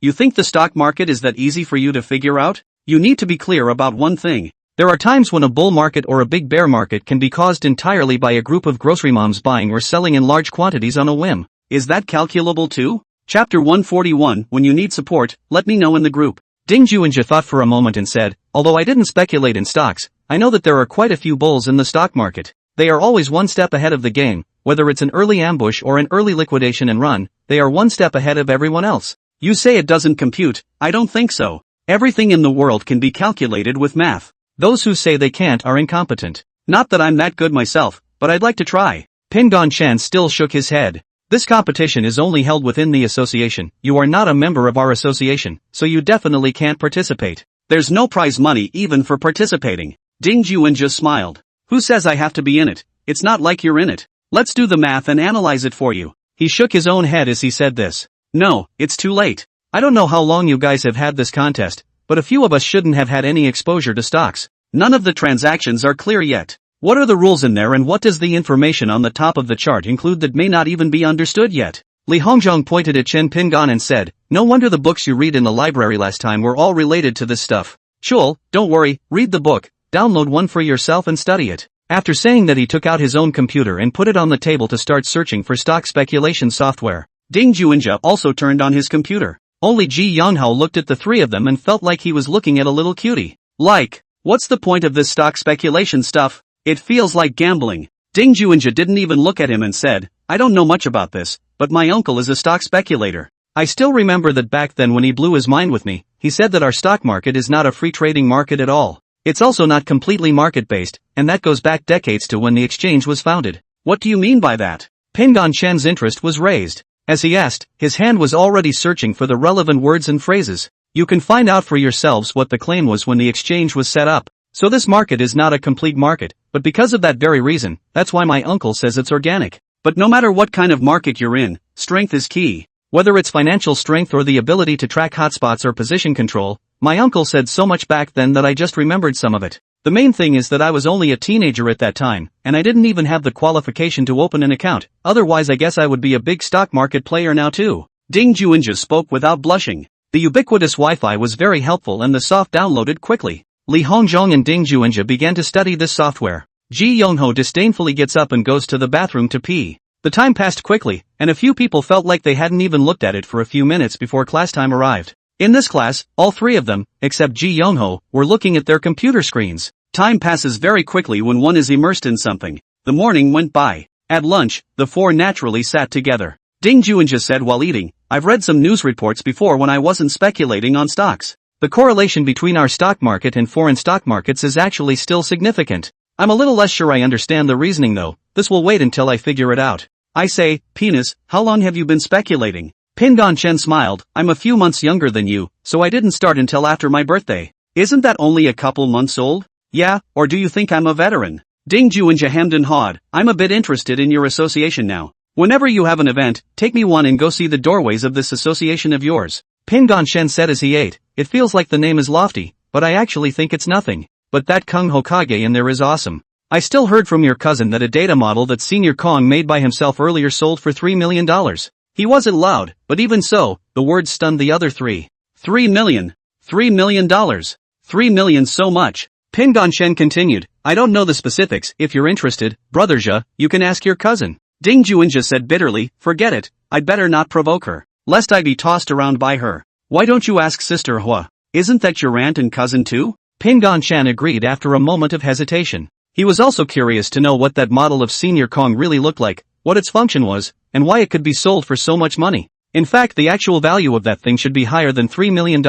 you think the stock market is that easy for you to figure out? You need to be clear about one thing. There are times when a bull market or a big bear market can be caused entirely by a group of grocery moms buying or selling in large quantities on a whim. Is that calculable too? Chapter 141, when you need support, let me know in the group." Ding Juanjia thought for a moment and said, "Although I didn't speculate in stocks, I know that there are quite a few bulls in the stock market. They are always one step ahead of the game, whether it's an early ambush or an early liquidation and run, they are one step ahead of everyone else." You say it doesn't compute, I don't think so. Everything in the world can be calculated with math. Those who say they can't are incompetent. Not that I'm that good myself, but I'd like to try. Pingan Chen still shook his head. "This competition is only held within the association. You are not a member of our association, so you definitely can't participate. There's no prize money even for participating." Ding Juanjia smiled. "Who says I have to be in it? It's not like you're in it. Let's do the math and analyze it for you." He shook his own head as he said this. "No, it's too late. I don't know how long you guys have had this contest, but a few of us shouldn't have had any exposure to stocks. None of the transactions are clear yet. What are the rules in there and what does the information on the top of the chart include that may not even be understood yet?" Li Hongzhong pointed at Chen Pingan and said, "No wonder the books you read in the library last time were all related to this stuff. Chul, don't worry, read the book, download one for yourself and study it." After saying that, he took out his own computer and put it on the table to start searching for stock speculation software. Ding Juanjia also turned on his computer. Only Ji Yonghao looked at the three of them and felt like he was looking at a little cutie. Like, what's the point of this stock speculation stuff? It feels like gambling. Ding Juanjia didn't even look at him and said, "I don't know much about this, but my uncle is a stock speculator. I still remember that back then when he blew his mind with me, he said that our stock market is not a free trading market at all. It's also not completely market-based, and that goes back decades to when the exchange was founded." "What do you mean by that?" Pingan Chen's interest was raised. As he asked, his hand was already searching for the relevant words and phrases. "You can find out for yourselves what the claim was when the exchange was set up. So this market is not a complete market, but because of that very reason, that's why my uncle says it's organic. But no matter what kind of market you're in, strength is key. Whether it's financial strength or the ability to track hotspots or position control, my uncle said so much back then that I just remembered some of it. The main thing is that I was only a teenager at that time, and I didn't even have the qualification to open an account, otherwise I guess I would be a big stock market player now too." Ding Juanjia spoke without blushing. The ubiquitous Wi-Fi was very helpful and the soft downloaded quickly. Li Hongzhong and Ding Juanjia began to study this software. Ji Yongho disdainfully gets up and goes to the bathroom to pee. The time passed quickly, and a few people felt like they hadn't even looked at it for a few minutes before class time arrived. In this class, all three of them, except Ji Yongho, were looking at their computer screens. Time passes very quickly when one is immersed in something. The morning went by. At lunch, the four naturally sat together. Ding Juanjia said while eating, "I've read some news reports before when I wasn't speculating on stocks. The correlation between our stock market and foreign stock markets is actually still significant. I'm a little less sure I understand the reasoning though, this will wait until I figure it out. I say, penis, how long have you been speculating? Pingon Chen smiled, I'm a few months younger than you, so I didn't start until after my birthday. Isn't that only a couple months old? Yeah, or do you think I'm a veteran? Ding Juinja hemmed and hawed, I'm a bit interested in your association now. Whenever you have an event, take me one and go see the doorways of this association of yours. Pingon Shen said as he ate, it feels like the name is lofty, but I actually think it's nothing. But that Kung Hokage in there is awesome. I still heard from your cousin that a data model that Senior Kong made by himself earlier sold for $3 million. He wasn't loud, but even so, the words stunned the other three. $3 million. $3 million. $3 million so much. Pingon Shen continued, I don't know the specifics, if you're interested, brother Zhe, you can ask your cousin. Ding Juinja said bitterly, forget it, I'd better not provoke her, lest I be tossed around by her. Why don't you ask Sister Hua? Isn't that your aunt and cousin too? Pingon Shan agreed after a moment of hesitation. He was also curious to know what that model of Senior Kong really looked like, what its function was, and why it could be sold for so much money. In fact, the actual value of that thing should be higher than $3 million,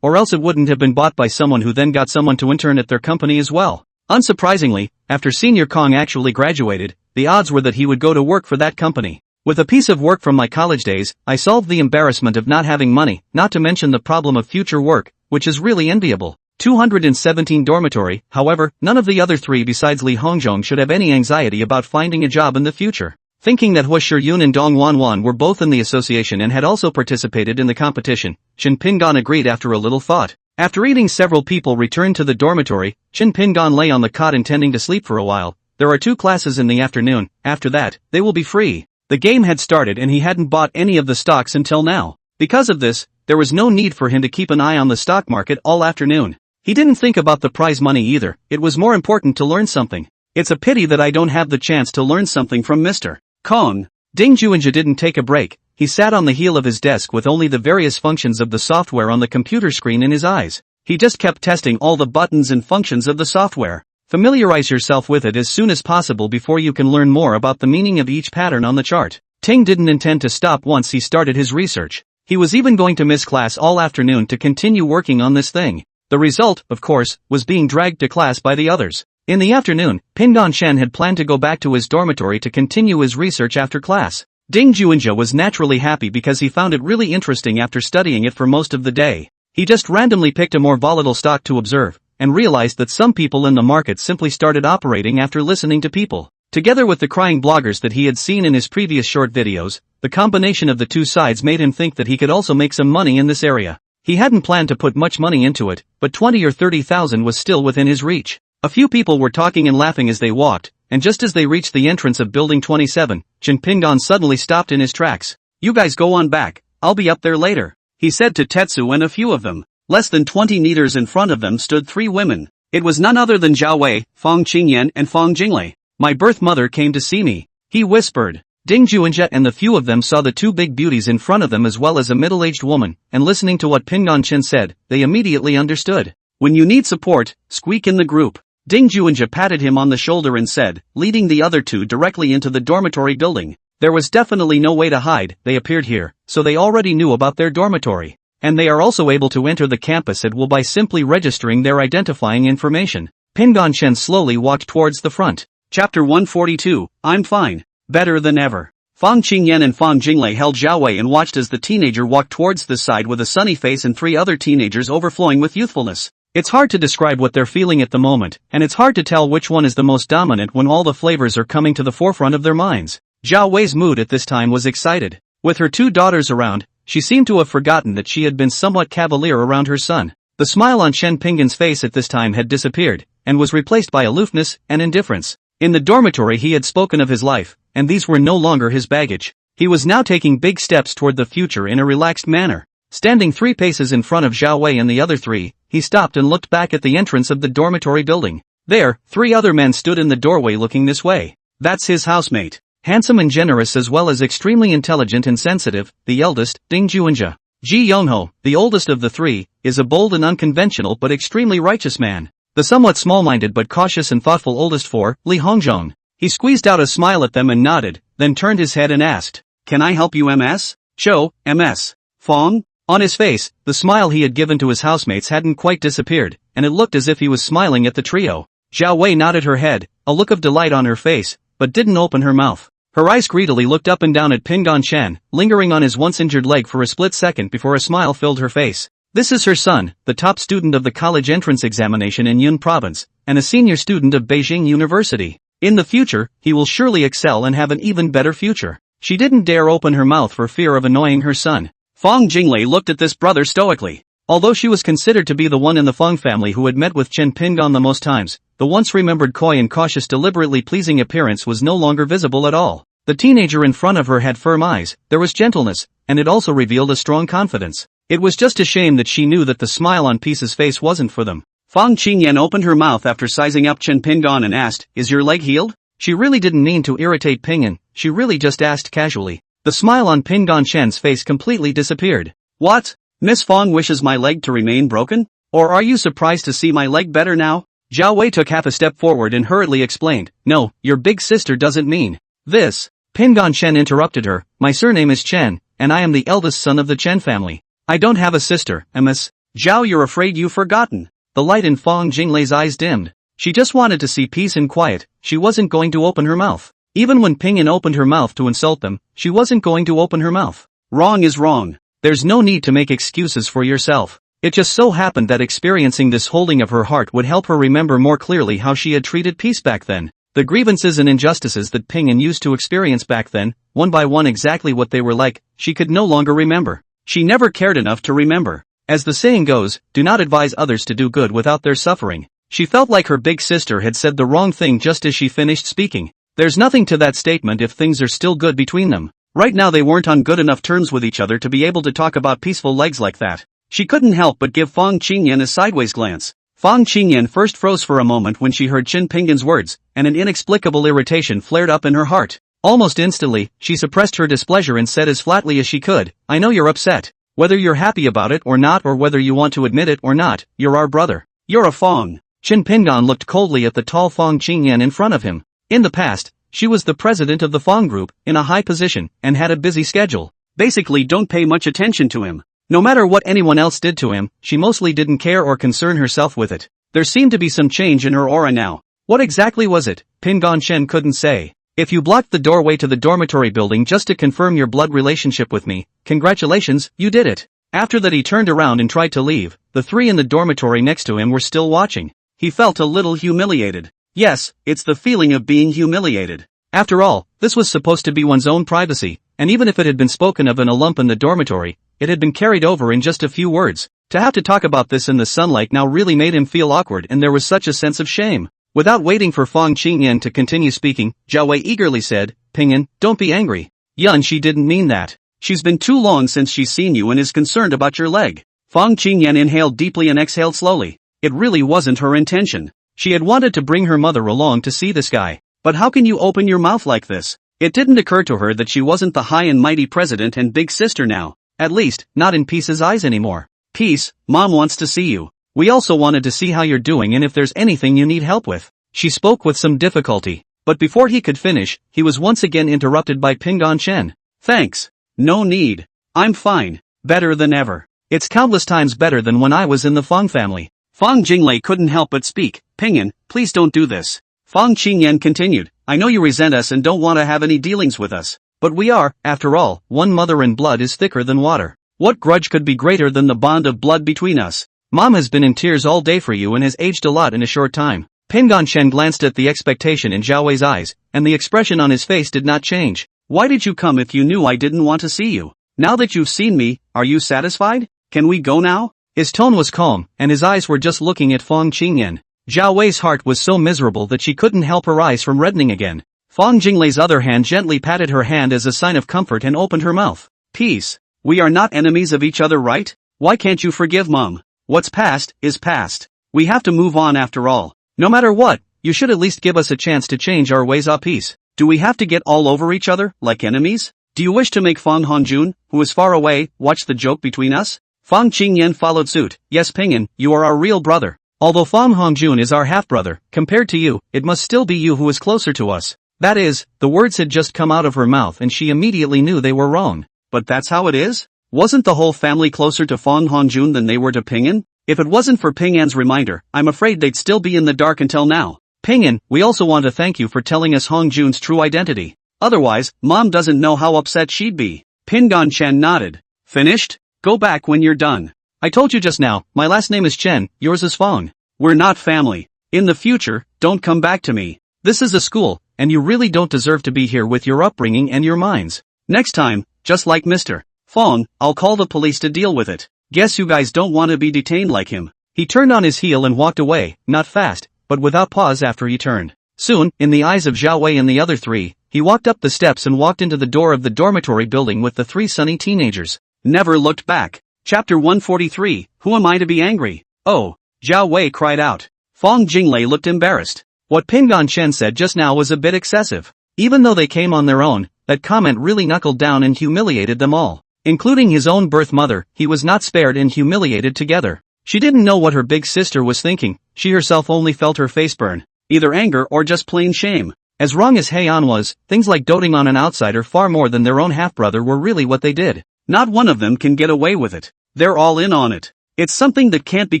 or else it wouldn't have been bought by someone who then got someone to intern at their company as well. Unsurprisingly, after Senior Kong actually graduated, the odds were that he would go to work for that company. With a piece of work from my college days, I solved the embarrassment of not having money, not to mention the problem of future work, which is really enviable. 217 dormitory, however, none of the other three besides Li Hongzhong should have any anxiety about finding a job in the future. Thinking that Hua Shiyun and Dong Wanwan were both in the association and had also participated in the competition, Shin Pingon agreed after a little thought. After eating, several people returned to the dormitory. Shin Pingon lay on the cot intending to sleep for a while. There are 2 classes in the afternoon, after that, they will be free. The game had started and he hadn't bought any of the stocks until now. Because of this, there was no need for him to keep an eye on the stock market all afternoon. He didn't think about the prize money either, it was more important to learn something. It's a pity that I don't have the chance to learn something from Mr. Kong. Ding Juinja didn't take a break, he sat on the heel of his desk with only the various functions of the software on the computer screen in his eyes. He just kept testing all the buttons and functions of the software. Familiarize yourself with it as soon as possible before you can learn more about the meaning of each pattern on the chart. Ting didn't intend to stop once he started his research. He was even going to miss class all afternoon to continue working on this thing. The result, of course, was being dragged to class by the others. In the afternoon, Pingon Shen had planned to go back to his dormitory to continue his research after class. Ding Juinja was naturally happy because he found it really interesting after studying it for most of the day. He just randomly picked a more volatile stock to observe, and realized that some people in the market simply started operating after listening to people. Together with the crying bloggers that he had seen in his previous short videos, the combination of the two sides made him think that he could also make some money in this area. He hadn't planned to put much money into it, but 20 or 30,000 was still within his reach. A few people were talking and laughing as they walked, and just as they reached the entrance of Building 27, Jin Pingon suddenly stopped in his tracks. You guys go on back, I'll be up there later, he said to Tetsu and a few of them. Less than 20 meters in front of them stood 3 women. It was none other than Zhao Wei, Fang Qingyan and Fang Jinglei. My birth mother came to see me, he whispered. Ding Juinja and the few of them saw the 2 big beauties in front of them as well as a middle-aged woman, and listening to what Pingon Chen said, they immediately understood. When you need support, squeak in the group. Ding Juinja patted him on the shoulder and said, leading the other 2 directly into the dormitory building. There was definitely no way to hide, they appeared here, so they already knew about their dormitory. And they are also able to enter the campus at will by simply registering their identifying information. Pingon Chen slowly walked towards the front. Chapter 142, I'm fine. Better than ever. Fang Qingyan and Fang Jinglei held Zhao Wei and watched as the teenager walked towards the side with a sunny face and 3 other teenagers overflowing with youthfulness. It's hard to describe what they're feeling at the moment, and it's hard to tell which one is the most dominant when all the flavors are coming to the forefront of their minds. Zhao Wei's mood at this time was excited. With her 2 daughters around, she seemed to have forgotten that she had been somewhat cavalier around her son. The smile on Shen Pingon's face at this time had disappeared, and was replaced by aloofness and indifference. In the dormitory he had spoken of his life, and these were no longer his baggage. He was now taking big steps toward the future in a relaxed manner. Standing 3 paces in front of Zhao Wei and the other 3, he stopped and looked back at the entrance of the dormitory building. There, 3 other men stood in the doorway looking this way. That's his housemate. Handsome and generous as well as extremely intelligent and sensitive, the eldest, Ding Juinja. Ji Yongho, the oldest of the 3, is a bold and unconventional but extremely righteous man. The somewhat small-minded but cautious and thoughtful oldest 4, Li Hongzhong. He squeezed out a smile at them and nodded, then turned his head and asked, Can I help you MS? Cho, MS. Fong? On his face, the smile he had given to his housemates hadn't quite disappeared, and it looked as if he was smiling at the trio. Zhao Wei nodded her head, a look of delight on her face, but didn't open her mouth. Her eyes greedily looked up and down at Pingon Chen, lingering on his once-injured leg for a split second before a smile filled her face. This is her son, the top student of the college entrance examination in Yun Province, and a senior student of Beijing University. In the future, he will surely excel and have an even better future. She didn't dare open her mouth for fear of annoying her son. Fang Jinglei looked at this brother stoically. Although she was considered to be the one in the Fang family who had met with Chen Pingon the most times, the once remembered coy and cautious deliberately pleasing appearance was no longer visible at all. The teenager in front of her had firm eyes, there was gentleness, and it also revealed a strong confidence. It was just a shame that she knew that the smile on Peace's face wasn't for them. Fang Qingyan opened her mouth after sizing up Chen Pingon and asked, "Is your leg healed?" She really didn't mean to irritate Pingon, she really just asked casually. The smile on Pingon Chen's face completely disappeared. "What? Miss Fang wishes my leg to remain broken? Or are you surprised to see my leg better now?" Zhao Wei took half a step forward and hurriedly explained, "No, your big sister doesn't mean this." Pingon Chen interrupted her, "My surname is Chen, and I am the eldest son of the Chen family. I don't have a sister, Miss." "Zhao, you're afraid you've forgotten." The light in Fang Jinglei's eyes dimmed. She just wanted to see peace and quiet, she wasn't going to open her mouth. Even when Pingon opened her mouth to insult them, she wasn't going to open her mouth. Wrong is wrong. There's no need to make excuses for yourself. It just so happened that experiencing this holding of her heart would help her remember more clearly how she had treated peace back then. The grievances and injustices that Pingon used to experience back then, one by one exactly what they were like, she could no longer remember. She never cared enough to remember. As the saying goes, do not advise others to do good without their suffering. She felt like her big sister had said the wrong thing just as she finished speaking. There's nothing to that statement if things are still good between them. Right now they weren't on good enough terms with each other to be able to talk about peaceful legs like that. She couldn't help but give Fang Qingyan a sideways glance. Fang Qingyan first froze for a moment when she heard Chen Pingon's words, and an inexplicable irritation flared up in her heart. Almost instantly, she suppressed her displeasure and said as flatly as she could, "I know you're upset. Whether you're happy about it or not, or whether you want to admit it or not, you're our brother. You're a Fang." Chen Pingon looked coldly at the tall Fang Qingyan in front of him. In the past, she was the president of the Fang group, in a high position, and had a busy schedule. Basically don't pay much attention to him. No matter what anyone else did to him, she mostly didn't care or concern herself with it. There seemed to be some change in her aura now. What exactly was it? Pingon Chen couldn't say. "If you blocked the doorway to the dormitory building just to confirm your blood relationship with me, congratulations, you did it." After that he turned around and tried to leave. The three in the dormitory next to him were still watching. He felt a little humiliated. Yes, it's the feeling of being humiliated. After all, this was supposed to be one's own privacy, and even if it had been spoken of in a lump in the dormitory, it had been carried over in just a few words. To have to talk about this in the sunlight now really made him feel awkward, and there was such a sense of shame. Without waiting for Fang Qingyan to continue speaking, Zhao Wei eagerly said, "Pingon, don't be angry. Yun, she didn't mean that. She's been too long since she's seen you and is concerned about your leg." Fang Qingyan inhaled deeply and exhaled slowly. It really wasn't her intention. She had wanted to bring her mother along to see this guy. But how can you open your mouth like this? It didn't occur to her that she wasn't the high and mighty president and big sister now. At least, not in Peace's eyes anymore. "Peace, Mom wants to see you. We also wanted to see how you're doing and if there's anything you need help with." She spoke with some difficulty. But before he could finish, he was once again interrupted by Pingon Chen. "Thanks. No need. I'm fine. Better than ever. It's countless times better than when I was in the Fang family." Fang Jinglei couldn't help but speak. "Pingon, please don't do this." Fang Qingyan continued, "I know you resent us and don't want to have any dealings with us. But we are, after all, one mother and blood is thicker than water. What grudge could be greater than the bond of blood between us? Mom has been in tears all day for you and has aged a lot in a short time." Pingon Chen glanced at the expectation in Zhao Wei's eyes, and the expression on his face did not change. "Why did you come if you knew I didn't want to see you? Now that you've seen me, are you satisfied? Can we go now?" His tone was calm, and his eyes were just looking at Fang Qingyan. Zhao Wei's heart was so miserable that she couldn't help her eyes from reddening again. Fang Jinglei's other hand gently patted her hand as a sign of comfort and opened her mouth. "Peace. We are not enemies of each other, right? Why can't you forgive Mom? What's past is past. We have to move on after all. No matter what, you should at least give us a chance to change our ways of peace. Do we have to get all over each other, like enemies? Do you wish to make Fang Hongjun, who is far away, watch the joke between us?" Fang Qingyan followed suit. "Yes, Pingon, you are our real brother. Although Fang Hongjun is our half-brother, compared to you, it must still be you who is closer to us." That is, the words had just come out of her mouth and she immediately knew they were wrong. "But that's how it is? Wasn't the whole family closer to Fong Hongjun than they were to Ping'an? If it wasn't for Ping'an's reminder, I'm afraid they'd still be in the dark until now. Ping'an, we also want to thank you for telling us Hongjun's true identity. Otherwise, Mom doesn't know how upset she'd be. Pingan Chen nodded. Finished? Go back when you're done. I told you just now, my last name is Chen, yours is Fong. We're not family. In the future, don't come back to me. This is a school, and you really don't deserve to be here with your upbringing and your minds. Next time, just like Mr. Fong, I'll call the police to deal with it. Guess you guys don't want to be detained like him. He turned on his heel and walked away, not fast, but without pause after he turned. Soon, in the eyes of Zhao Wei and the other three, he walked up the steps and walked into the door of the dormitory building with the three sunny teenagers. Never looked back. Chapter 143, Who am I to be angry? Oh, Zhao Wei cried out. Fong Jinglei looked embarrassed. What Pingan Chen said just now was a bit excessive. Even though they came on their own, that comment really knuckled down and humiliated them all. Including his own birth mother, he was not spared and humiliated together. She didn't know what her big sister was thinking, she herself only felt her face burn. Either anger or just plain shame. As wrong as Heian was, things like doting on an outsider far more than their own half-brother were really what they did. Not one of them can get away with it. They're all in on it. It's something that can't be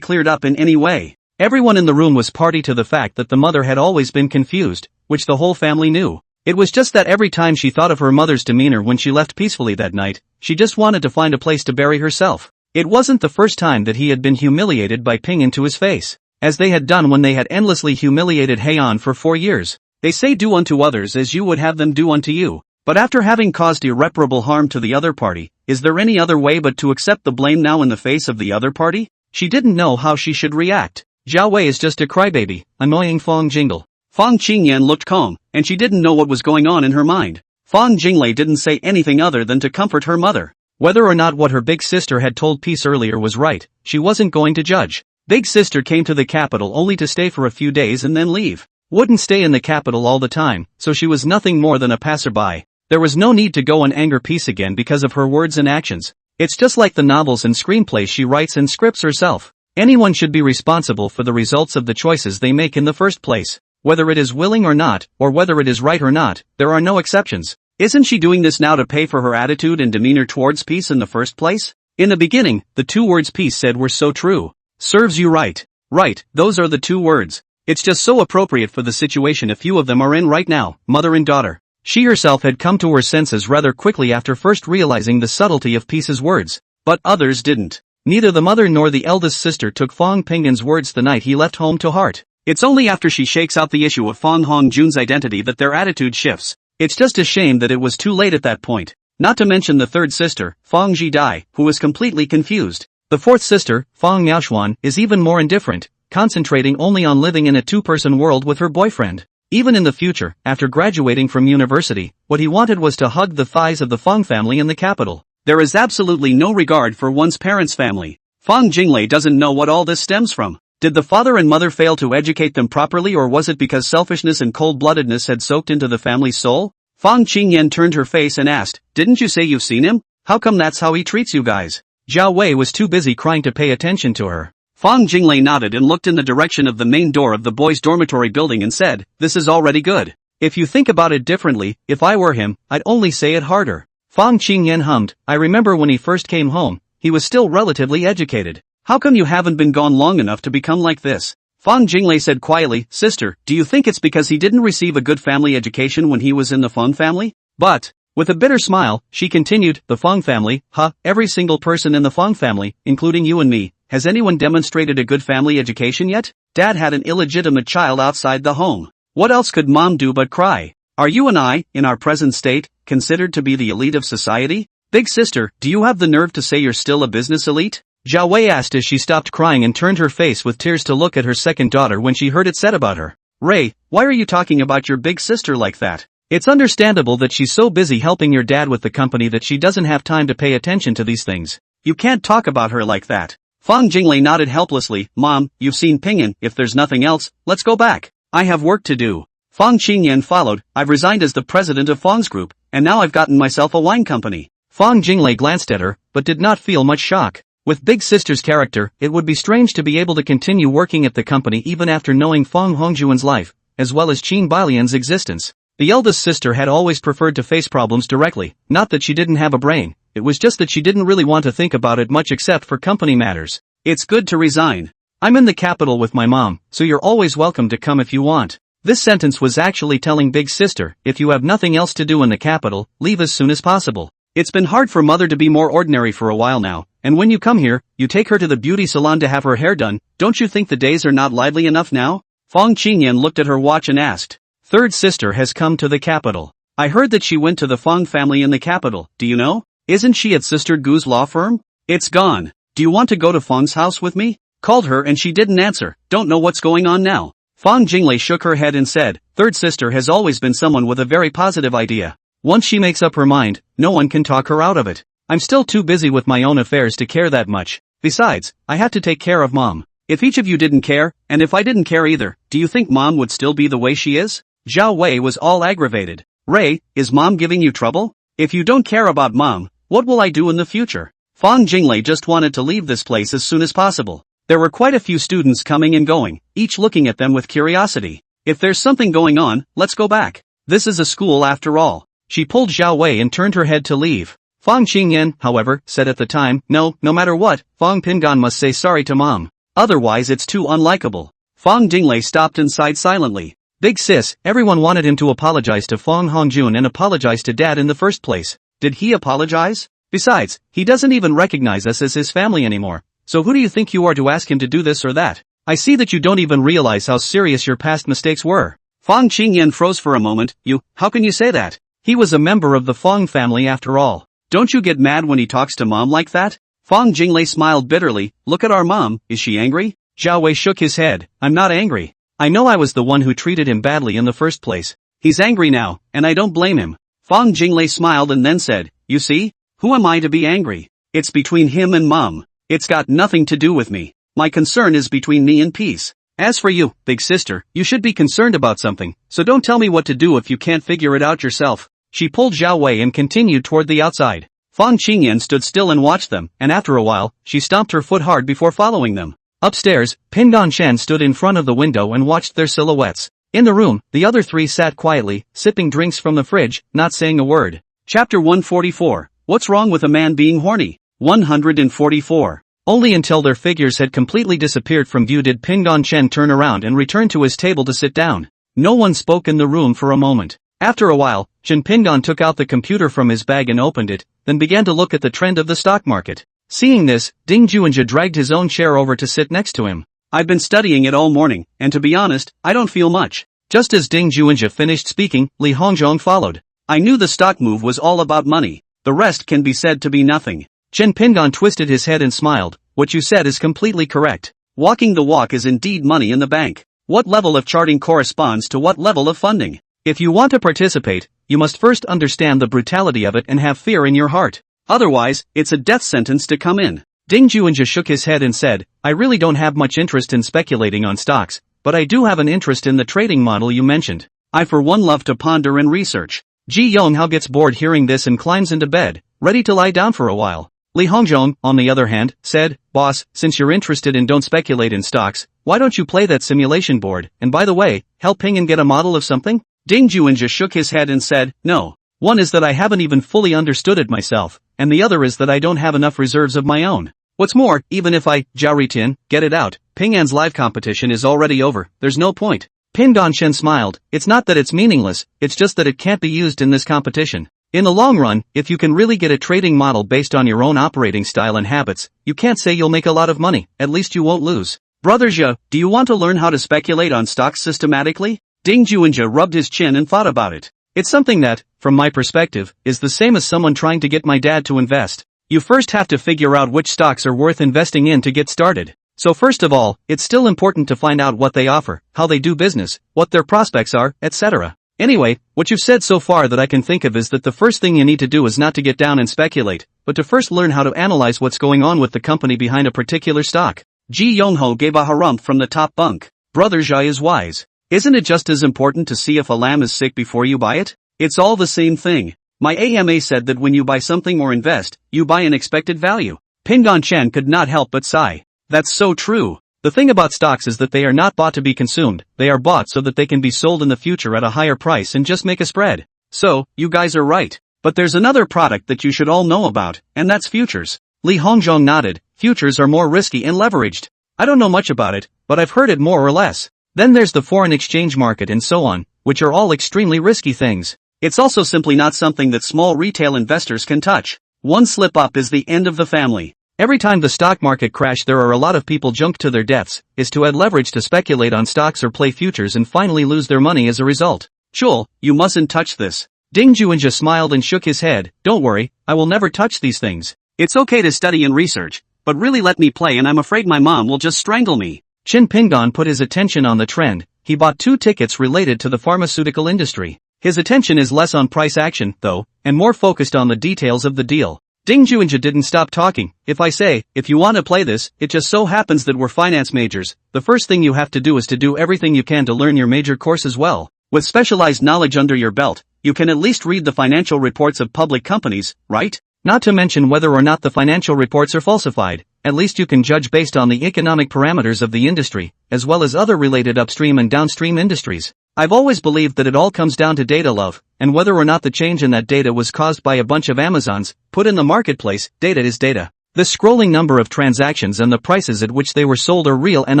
cleared up in any way. Everyone in the room was party to the fact that the mother had always been confused, which the whole family knew. It was just that every time she thought of her mother's demeanor when she left peacefully that night, she just wanted to find a place to bury herself. It wasn't the first time that he had been humiliated by Ping'an to his face, as they had done when they had endlessly humiliated Heian for 4 years. They say do unto others as you would have them do unto you, but after having caused irreparable harm to the other party, is there any other way but to accept the blame now in the face of the other party? She didn't know how she should react. Zhao Wei is just a crybaby, annoying Fong Jingle. Fong Qingyan looked calm, and she didn't know what was going on in her mind. Fong Jinglei didn't say anything other than to comfort her mother. Whether or not what her big sister had told Peace earlier was right, she wasn't going to judge. Big sister came to the capital only to stay for a few days and then leave. Wouldn't stay in the capital all the time, so she was nothing more than a passerby. There was no need to go and anger Peace again because of her words and actions. It's just like the novels and screenplays she writes and scripts herself. Anyone should be responsible for the results of the choices they make in the first place. Whether it is willing or not, or whether it is right or not, there are no exceptions. Isn't she doing this now to pay for her attitude and demeanor towards Peace in the first place? In the beginning, the 2 words Peace said were so true. Serves you right. Right, those are the 2 words. It's just so appropriate for the situation a few of them are in right now, mother and daughter. She herself had come to her senses rather quickly after first realizing the subtlety of Peace's words. But others didn't. Neither the mother nor the eldest sister took Fong Ping'an's words the night he left home to heart. It's only after she shakes out the issue of Fong Hongjun's identity that their attitude shifts. It's just a shame that it was too late at that point. Not to mention the third sister, Fong Jidai, who was completely confused. The fourth sister, Fong Miaoshuan, is even more indifferent, concentrating only on living in a 2-person world with her boyfriend. Even in the future, after graduating from university, what he wanted was to hug the thighs of the Fong family in the capital. There is absolutely no regard for one's parents' family. Fong Jinglei doesn't know what all this stems from. Did the father and mother fail to educate them properly, or was it because selfishness and cold-bloodedness had soaked into the family's soul? Fong Qingyan turned her face and asked, "Didn't you say you've seen him? How come that's how he treats you guys?" Zhao Wei was too busy crying to pay attention to her. Fong Jinglei nodded and looked in the direction of the main door of the boys' dormitory building and said, "This is already good. If you think about it differently, if I were him, I'd only say it harder." Fong Qingyan hummed, "I remember when he first came home, he was still relatively educated. How come you haven't been gone long enough to become like this?" Fong Jinglei said quietly, "Sister, do you think it's because he didn't receive a good family education when he was in the Fong family?" But, with a bitter smile, she continued, "The Fong family, every single person in the Fong family, including you and me, has anyone demonstrated a good family education yet? Dad had an illegitimate child outside the home. What else could mom do but cry? Are you and I, in our present state, considered to be the elite of society? Big sister, do you have the nerve to say you're still a business elite?" Zhao Wei asked as she stopped crying and turned her face with tears to look at her second daughter when she heard it said about her. "Ray, why are you talking about your big sister like that? It's understandable that she's so busy helping your dad with the company that she doesn't have time to pay attention to these things. You can't talk about her like that." Fong Jinglei nodded helplessly, "Mom, you've seen Ping'an, if there's nothing else, let's go back. I have work to do." Fong Qingyan followed, "I've resigned as the president of Fong's group, and now I've gotten myself a wine company." Fong Jinglei glanced at her, but did not feel much shock. With Big Sister's character, it would be strange to be able to continue working at the company even after knowing Fong Hongjuan's life, as well as Qin Bailian's existence. The eldest sister had always preferred to face problems directly, not that she didn't have a brain, it was just that she didn't really want to think about it much except for company matters. It's good to resign. I'm in the capital with my mom, so you're always welcome to come if you want. This sentence was actually telling big sister, if you have nothing else to do in the capital, leave as soon as possible. It's been hard for mother to be more ordinary for a while now, and when you come here, you take her to the beauty salon to have her hair done. Don't you think the days are not lively enough now? Fong Qingyan looked at her watch and asked. Third sister has come to the capital. I heard that she went to the Fong family in the capital, do you know? Isn't she at Sister Gu's law firm? It's gone. Do you want to go to Fong's house with me? Called her and she didn't answer, don't know what's going on now. Fong Jinglei shook her head and said, third sister has always been someone with a very positive idea. Once she makes up her mind, no one can talk her out of it. I'm still too busy with my own affairs to care that much. Besides, I have to take care of mom. If each of you didn't care, and if I didn't care either, do you think mom would still be the way she is? Zhao Wei was all aggravated. Ray, is mom giving you trouble? If you don't care about mom, what will I do in the future? Fong Jinglei just wanted to leave this place as soon as possible. There were quite a few students coming and going, each looking at them with curiosity. If there's something going on, let's go back. This is a school after all. She pulled Zhao Wei and turned her head to leave. Fong Qingyan, however, said at the time, no matter what, Fong Pingan must say sorry to mom. Otherwise it's too unlikable. Fong Jinglei stopped and sighed silently. Big sis, everyone wanted him to apologize to Fong Hongjun and apologize to dad in the first place. Did he apologize? Besides, he doesn't even recognize us as his family anymore. So who do you think you are to ask him to do this or that? I see that you don't even realize how serious your past mistakes were. Fong Qingyan froze for a moment. How can you say that? He was a member of the Fong family after all. Don't you get mad when he talks to mom like that? Fong Jinglei smiled bitterly. Look at our mom, is she angry? Zhao Wei shook his head. I'm not angry. I know I was the one who treated him badly in the first place. He's angry now, and I don't blame him. Fong Jinglei smiled and then said, you see? Who am I to be angry? It's between him and mom. It's got nothing to do with me. My concern is between me and peace. As for you, big sister, you should be concerned about something, so don't tell me what to do if you can't figure it out yourself. She pulled Zhao Wei and continued toward the outside. Fong Qingyan stood still and watched them, and after a while, she stomped her foot hard before following them. Upstairs, Pindan Shen stood in front of the window and watched their silhouettes. In the room, the other three sat quietly, sipping drinks from the fridge, not saying a word. Chapter 144. What's wrong with a man being horny? 144. Only until their figures had completely disappeared from view did Pindan Shen turn around and return to his table to sit down. No one spoke in the room for a moment. After a while, Shen Pindan took out the computer from his bag and opened it, then began to look at the trend of the stock market. Seeing this, Ding Juanja dragged his own chair over to sit next to him. I've been studying it all morning, and to be honest, I don't feel much. Just as Ding Juanja finished speaking, Li Hongzhong followed. I knew the stock move was all about money. The rest can be said to be nothing. Chen Pindan twisted his head and smiled. What you said is completely correct. Walking the walk is indeed money in the bank. What level of charting corresponds to what level of funding? If you want to participate, you must first understand the brutality of it and have fear in your heart. Otherwise, it's a death sentence to come in. Ding Juanja shook his head and said, I really don't have much interest in speculating on stocks, but I do have an interest in the trading model you mentioned. I for one love to ponder and research. Ji Yonghao gets bored hearing this and climbs into bed, ready to lie down for a while. Li Hongzhong, on the other hand, said, Boss, since you're interested in don't speculate in stocks, why don't you play that simulation board, and by the way, help Ping and get a model of something? Ding Juanja shook his head and said, no. One is that I haven't even fully understood it myself, and the other is that I don't have enough reserves of my own. What's more, even if I, Jiaoritin, get it out, Ping An's live competition is already over, there's no point. Pindan Shen smiled. It's not that it's meaningless, it's just that it can't be used in this competition. In the long run, if you can really get a trading model based on your own operating style and habits, you can't say you'll make a lot of money, at least you won't lose. Brother Zhe, do you want to learn how to speculate on stocks systematically? Ding Juanja rubbed his chin and thought about it. It's something that, from my perspective, is the same as someone trying to get my dad to invest. You first have to figure out which stocks are worth investing in to get started. So first of all, it's still important to find out what they offer, how they do business, what their prospects are, etc. Anyway, what you've said so far that I can think of is that the first thing you need to do is not to get down and speculate, but to first learn how to analyze what's going on with the company behind a particular stock. Ji Yongho gave a harumph from the top bunk. Brother Zhe is wise. Isn't it just as important to see if a lamb is sick before you buy it? It's all the same thing. My AMA said that when you buy something or invest, you buy an expected value. Pindan Shen could not help but sigh. That's so true. The thing about stocks is that they are not bought to be consumed, they are bought so that they can be sold in the future at a higher price and just make a spread. So, you guys are right. But there's another product that you should all know about, and that's futures. Li Hongzhong nodded. Futures are more risky and leveraged. I don't know much about it, but I've heard it more or less. Then there's the foreign exchange market and so on, which are all extremely risky things. It's also simply not something that small retail investors can touch. One slip up is the end of the family. Every time the stock market crashed, there are a lot of people jumped to their deaths, is to add leverage to speculate on stocks or play futures and finally lose their money as a result. Chul, you mustn't touch this. Ding Juanjia smiled and shook his head. Don't worry, I will never touch these things. It's okay to study and research, but really let me play and I'm afraid my mom will just strangle me. Qin Pingdan put his attention on the trend. He bought 2 tickets related to the pharmaceutical industry. His attention is less on price action, though, and more focused on the details of the deal. Ding Juanjia didn't stop talking. If you want to play this, it just so happens that we're finance majors. The first thing you have to do is to do everything you can to learn your major courses well. With specialized knowledge under your belt, you can at least read the financial reports of public companies, right? Not to mention whether or not the financial reports are falsified. At least you can judge based on the economic parameters of the industry, as well as other related upstream and downstream industries. I've always believed that it all comes down to data love, and whether or not the change in that data was caused by a bunch of Amazons put in the marketplace, data is data. The scrolling number of transactions and the prices at which they were sold are real and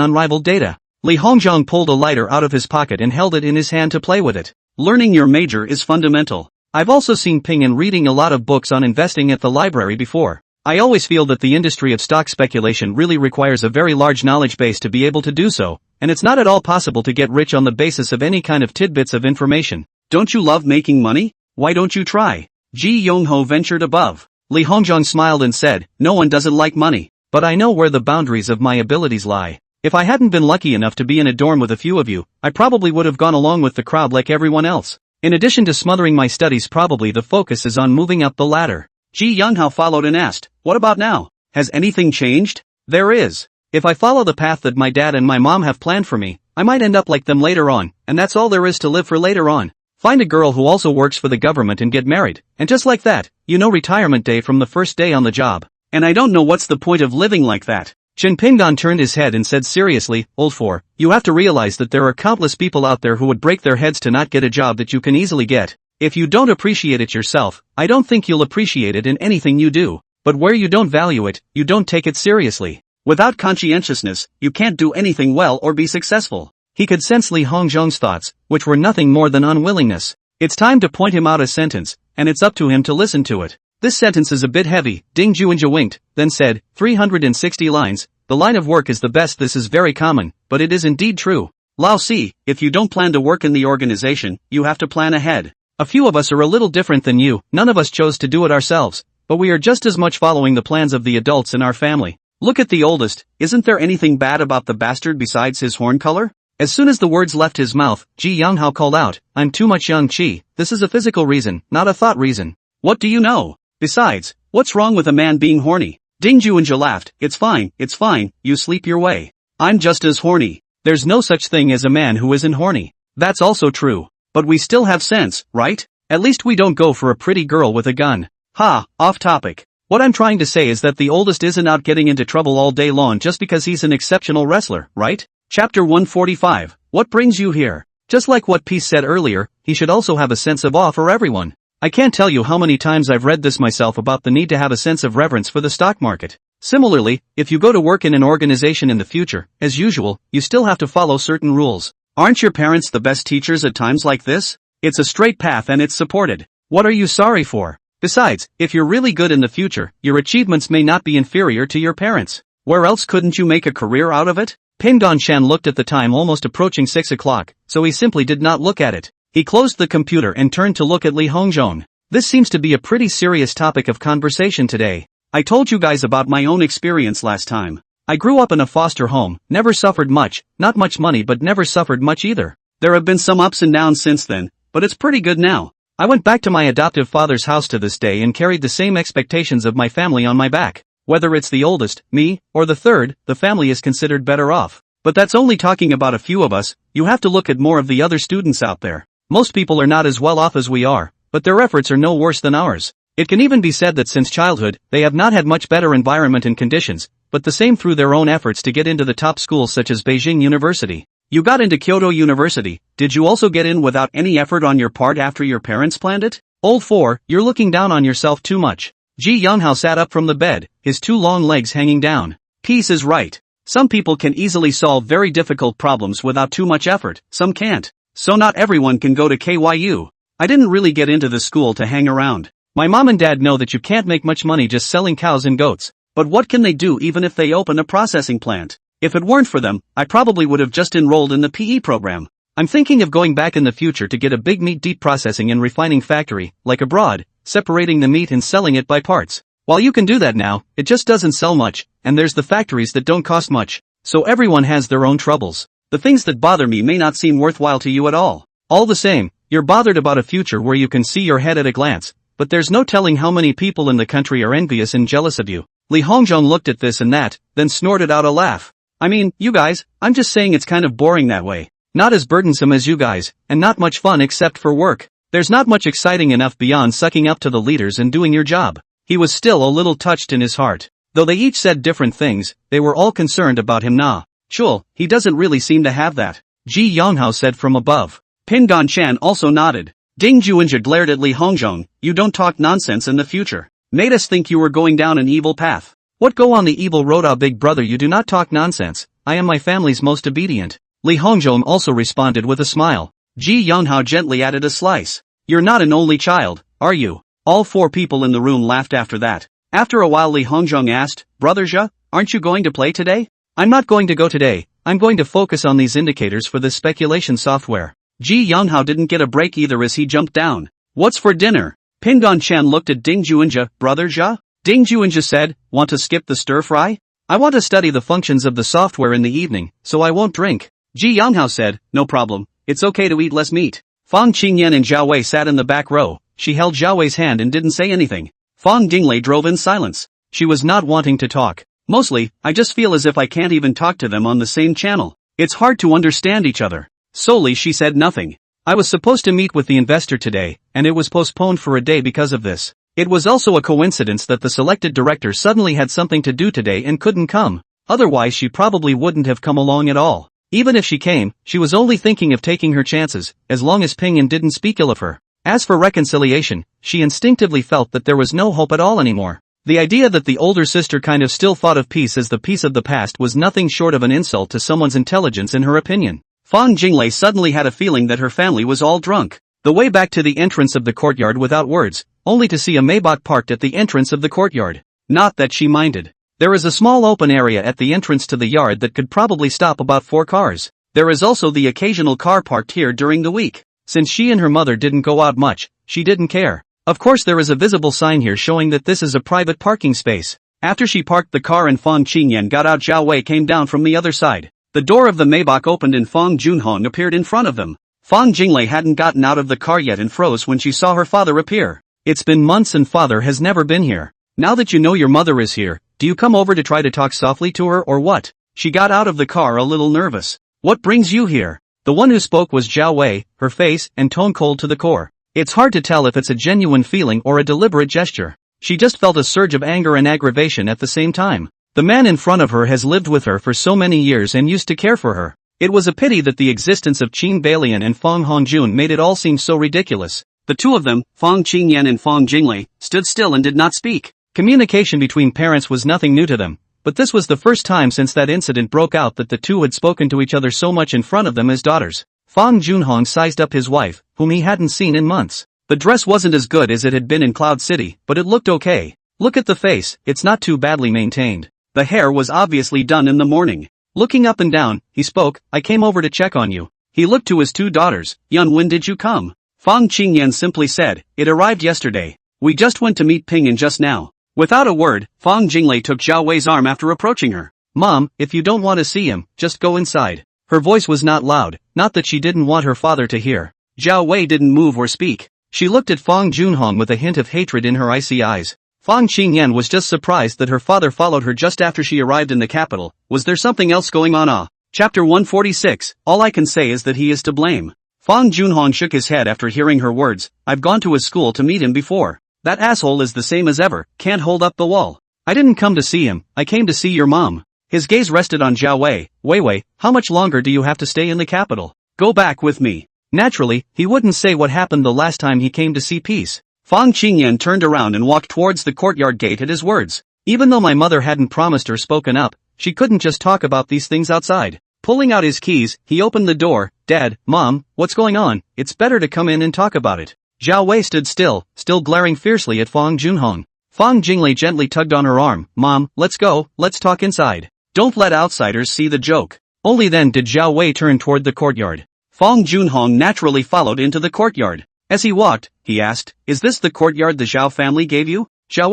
unrivaled data. Li Hongzhong pulled a lighter out of his pocket and held it in his hand to play with it. Learning your major is fundamental. I've also seen Ping An reading a lot of books on investing at the library before. I always feel that the industry of stock speculation really requires a very large knowledge base to be able to do so, and it's not at all possible to get rich on the basis of any kind of tidbits of information. Don't you love making money? Why don't you try? Ji Yongho ventured above. Li Hongzhong smiled and said, no one doesn't like money, but I know where the boundaries of my abilities lie. If I hadn't been lucky enough to be in a dorm with a few of you, I probably would have gone along with the crowd like everyone else. In addition to smothering my studies, probably the focus is on moving up the ladder. Ji Yonghao followed and asked, what about now? Has anything changed? There is. If I follow the path that my dad and my mom have planned for me, I might end up like them later on, and that's all there is to live for later on. Find a girl who also works for the government and get married, and just like that, retirement day from the first day on the job. And I don't know what's the point of living like that. Qin Pingdan turned his head and said seriously, old four, you have to realize that there are countless people out there who would break their heads to not get a job that you can easily get. If you don't appreciate it yourself, I don't think you'll appreciate it in anything you do. But where you don't value it, you don't take it seriously. Without conscientiousness, you can't do anything well or be successful. He could sense Li Hongzhong's thoughts, which were nothing more than unwillingness. It's time to point him out a sentence, and it's up to him to listen to it. This sentence is a bit heavy. Ding Juanjia winked, then said, 360 lines. The line of work is the best. This is very common, but it is indeed true. Lao Si, if you don't plan to work in the organization, you have to plan ahead. A few of us are a little different than you. None of us chose to do it ourselves, but we are just as much following the plans of the adults in our family. Look at the oldest. Isn't there anything bad about the bastard besides his horn color? As soon as the words left his mouth, Ji Yonghao called out, I'm too much young Qi. This is a physical reason, not a thought reason. What do you know? Besides, what's wrong with a man being horny? Ding Juanjia laughed. It's fine, you sleep your way. I'm just as horny. There's no such thing as a man who isn't horny. That's also true. But we still have sense, right? At least we don't go for a pretty girl with a gun. Ha, off topic. What I'm trying to say is that the oldest isn't out getting into trouble all day long just because he's an exceptional wrestler, right? Chapter 145. What brings you here? Just like what Peace said earlier, he should also have a sense of awe for everyone. I can't tell you how many times I've read this myself about the need to have a sense of reverence for the stock market. Similarly, if you go to work in an organization in the future, as usual, you still have to follow certain rules. Aren't your parents the best teachers at times like this? It's a straight path and it's supported. What are you sorry for? Besides, if you're really good in the future, your achievements may not be inferior to your parents. Where else couldn't you make a career out of it? Pingdan Shan looked at the time almost approaching 6 o'clock, so he simply did not look at it. He closed the computer and turned to look at Li Hongzhong. This seems to be a pretty serious topic of conversation today. I told you guys about my own experience last time. I grew up in a foster home, never suffered much, not much money but never suffered much either. There have been some ups and downs since then, but it's pretty good now. I went back to my adoptive father's house to this day and carried the same expectations of my family on my back. Whether it's the oldest, me, or the third, the family is considered better off. But that's only talking about a few of us. You have to look at more of the other students out there. Most people are not as well off as we are, but their efforts are no worse than ours. It can even be said that since childhood, they have not had much better environment and conditions, but the same through their own efforts to get into the top schools such as Beijing University. You got into Kyoto University. Did you also get in without any effort on your part after your parents planned it? Old 4, you're looking down on yourself too much. Ji Younghao sat up from the bed, his two long legs hanging down. Peace is right. Some people can easily solve very difficult problems without too much effort, some can't. So not everyone can go to KYU. I didn't really get into the school to hang around. My mom and dad know that you can't make much money just selling cows and goats. But what can they do even if they open a processing plant? If it weren't for them, I probably would have just enrolled in the PE program. I'm thinking of going back in the future to get a big meat deep processing and refining factory, like abroad, separating the meat and selling it by parts. While you can do that now, it just doesn't sell much, and there's the factories that don't cost much. So everyone has their own troubles. The things that bother me may not seem worthwhile to you at all. All the same, you're bothered about a future where you can see your head at a glance, but there's no telling how many people in the country are envious and jealous of you. Li Hongzhong looked at this and that, then snorted out a laugh. I mean, you guys, I'm just saying it's kind of boring that way. Not as burdensome as you guys, and not much fun except for work. There's not much exciting enough beyond sucking up to the leaders and doing your job. He was still a little touched in his heart. Though they each said different things, they were all concerned about him. Nah, Chul, he doesn't really seem to have that. Ji Younghao said from above. Pin Ganchan also nodded. Ding Juinja glared at Li Hongzhong. You don't talk nonsense in the future. Made us think you were going down an evil path. What go on the evil road, big brother? You do not talk nonsense. I am my family's most obedient. Li Hongzhong also responded with a smile. Ji Younghao gently added a slice. You're not an only child, are you? All 4 people in the room laughed after that. After a while Li Hongzhong asked, Brother Zhe, aren't you going to play today? I'm not going to go today. I'm going to focus on these indicators for this speculation software. Ji Younghao didn't get a break either as he jumped down. What's for dinner? Pin Ganchan looked at Ding Juinja. Brother Zhe? Ding Juinja said, want to skip the stir-fry? I want to study the functions of the software in the evening, so I won't drink. Ji Younghao said, no problem. It's okay to eat less meat. Fang Qingyan and Zhao Wei sat in the back row. She held Zhao Wei's hand and didn't say anything. Fang Dinglei drove in silence. She was not wanting to talk. Mostly, I just feel as if I can't even talk to them on the same channel. It's hard to understand each other. Solely she said nothing. I was supposed to meet with the investor today, and it was postponed for a day because of this. It was also a coincidence that the selected director suddenly had something to do today and couldn't come. Otherwise she probably wouldn't have come along at all. Even if she came, she was only thinking of taking her chances, as long as Pingyan didn't speak ill of her. As for reconciliation, she instinctively felt that there was no hope at all anymore. The idea that the older sister kind of still thought of peace as the peace of the past was nothing short of an insult to someone's intelligence in her opinion. Fang Jinglei suddenly had a feeling that her family was all drunk. The way back to the entrance of the courtyard without words, only to see a Maybach parked at the entrance of the courtyard. Not that she minded. There is a small open area at the entrance to the yard that could probably stop about 4 cars. There is also the occasional car parked here during the week. Since she and her mother didn't go out much, she didn't care. Of course there is a visible sign here showing that this is a private parking space. After she parked the car and Fang Qingyan got out, Zhao Wei came down from the other side. The door of the Maybach opened and Fang Junhong appeared in front of them. Fang Jinglei hadn't gotten out of the car yet and froze when she saw her father appear. It's been months and father has never been here. Now that you know your mother is here, do you come over to try to talk softly to her or what? She got out of the car a little nervous. What brings you here? The one who spoke was Zhao Wei, her face and tone cold to the core. It's hard to tell if it's a genuine feeling or a deliberate gesture. She just felt a surge of anger and aggravation at the same time. The man in front of her has lived with her for so many years and used to care for her. It was a pity that the existence of Qin Balian and Fang Hongjun made it all seem so ridiculous. The two of them, Fang Qingyan and Fang Jinglei, stood still and did not speak. Communication between parents was nothing new to them, but this was the first time since that incident broke out that the two had spoken to each other so much in front of them as daughters. Fang Junhong sized up his wife, whom he hadn't seen in months. The dress wasn't as good as it had been in Cloud City, but it looked okay. Look at the face, it's not too badly maintained. The hair was obviously done in the morning. Looking up and down, he spoke, I came over to check on you. He looked to his 2 daughters. Yun, when did you come? Fang Qingyan simply said, it arrived yesterday. We just went to meet Pingyan just now. Without a word, Fang Jinglei took Zhao Wei's arm after approaching her. Mom, if you don't want to see him, just go inside. Her voice was not loud, not that she didn't want her father to hear. Zhao Wei didn't move or speak. She looked at Fang Junhong with a hint of hatred in her icy eyes. Fang Qingyan was just surprised that her father followed her just after she arrived in the capital. Was there something else going on? Chapter 146, all I can say is that he is to blame. Fang Junhong shook his head after hearing her words. I've gone to his school to meet him before. That asshole is the same as ever, can't hold up the wall. I didn't come to see him, I came to see your mom. His gaze rested on Zhao Wei. Wei, how much longer do you have to stay in the capital? Go back with me. Naturally, he wouldn't say what happened the last time he came to see peace. Fang Qingyan turned around and walked towards the courtyard gate at his words. Even though my mother hadn't promised or spoken up, she couldn't just talk about these things outside. Pulling out his keys, he opened the door. Dad, Mom, what's going on? It's better to come in and talk about it. Zhao Wei stood still glaring fiercely at Fang Junhong. Fang Jinglei gently tugged on her arm. Mom, let's go, let's talk inside. Don't let outsiders see the joke. Only then did Zhao Wei turn toward the courtyard. Fang Junhong naturally followed into the courtyard. As he walked, he asked, is this the courtyard the Zhao family gave you? Zhao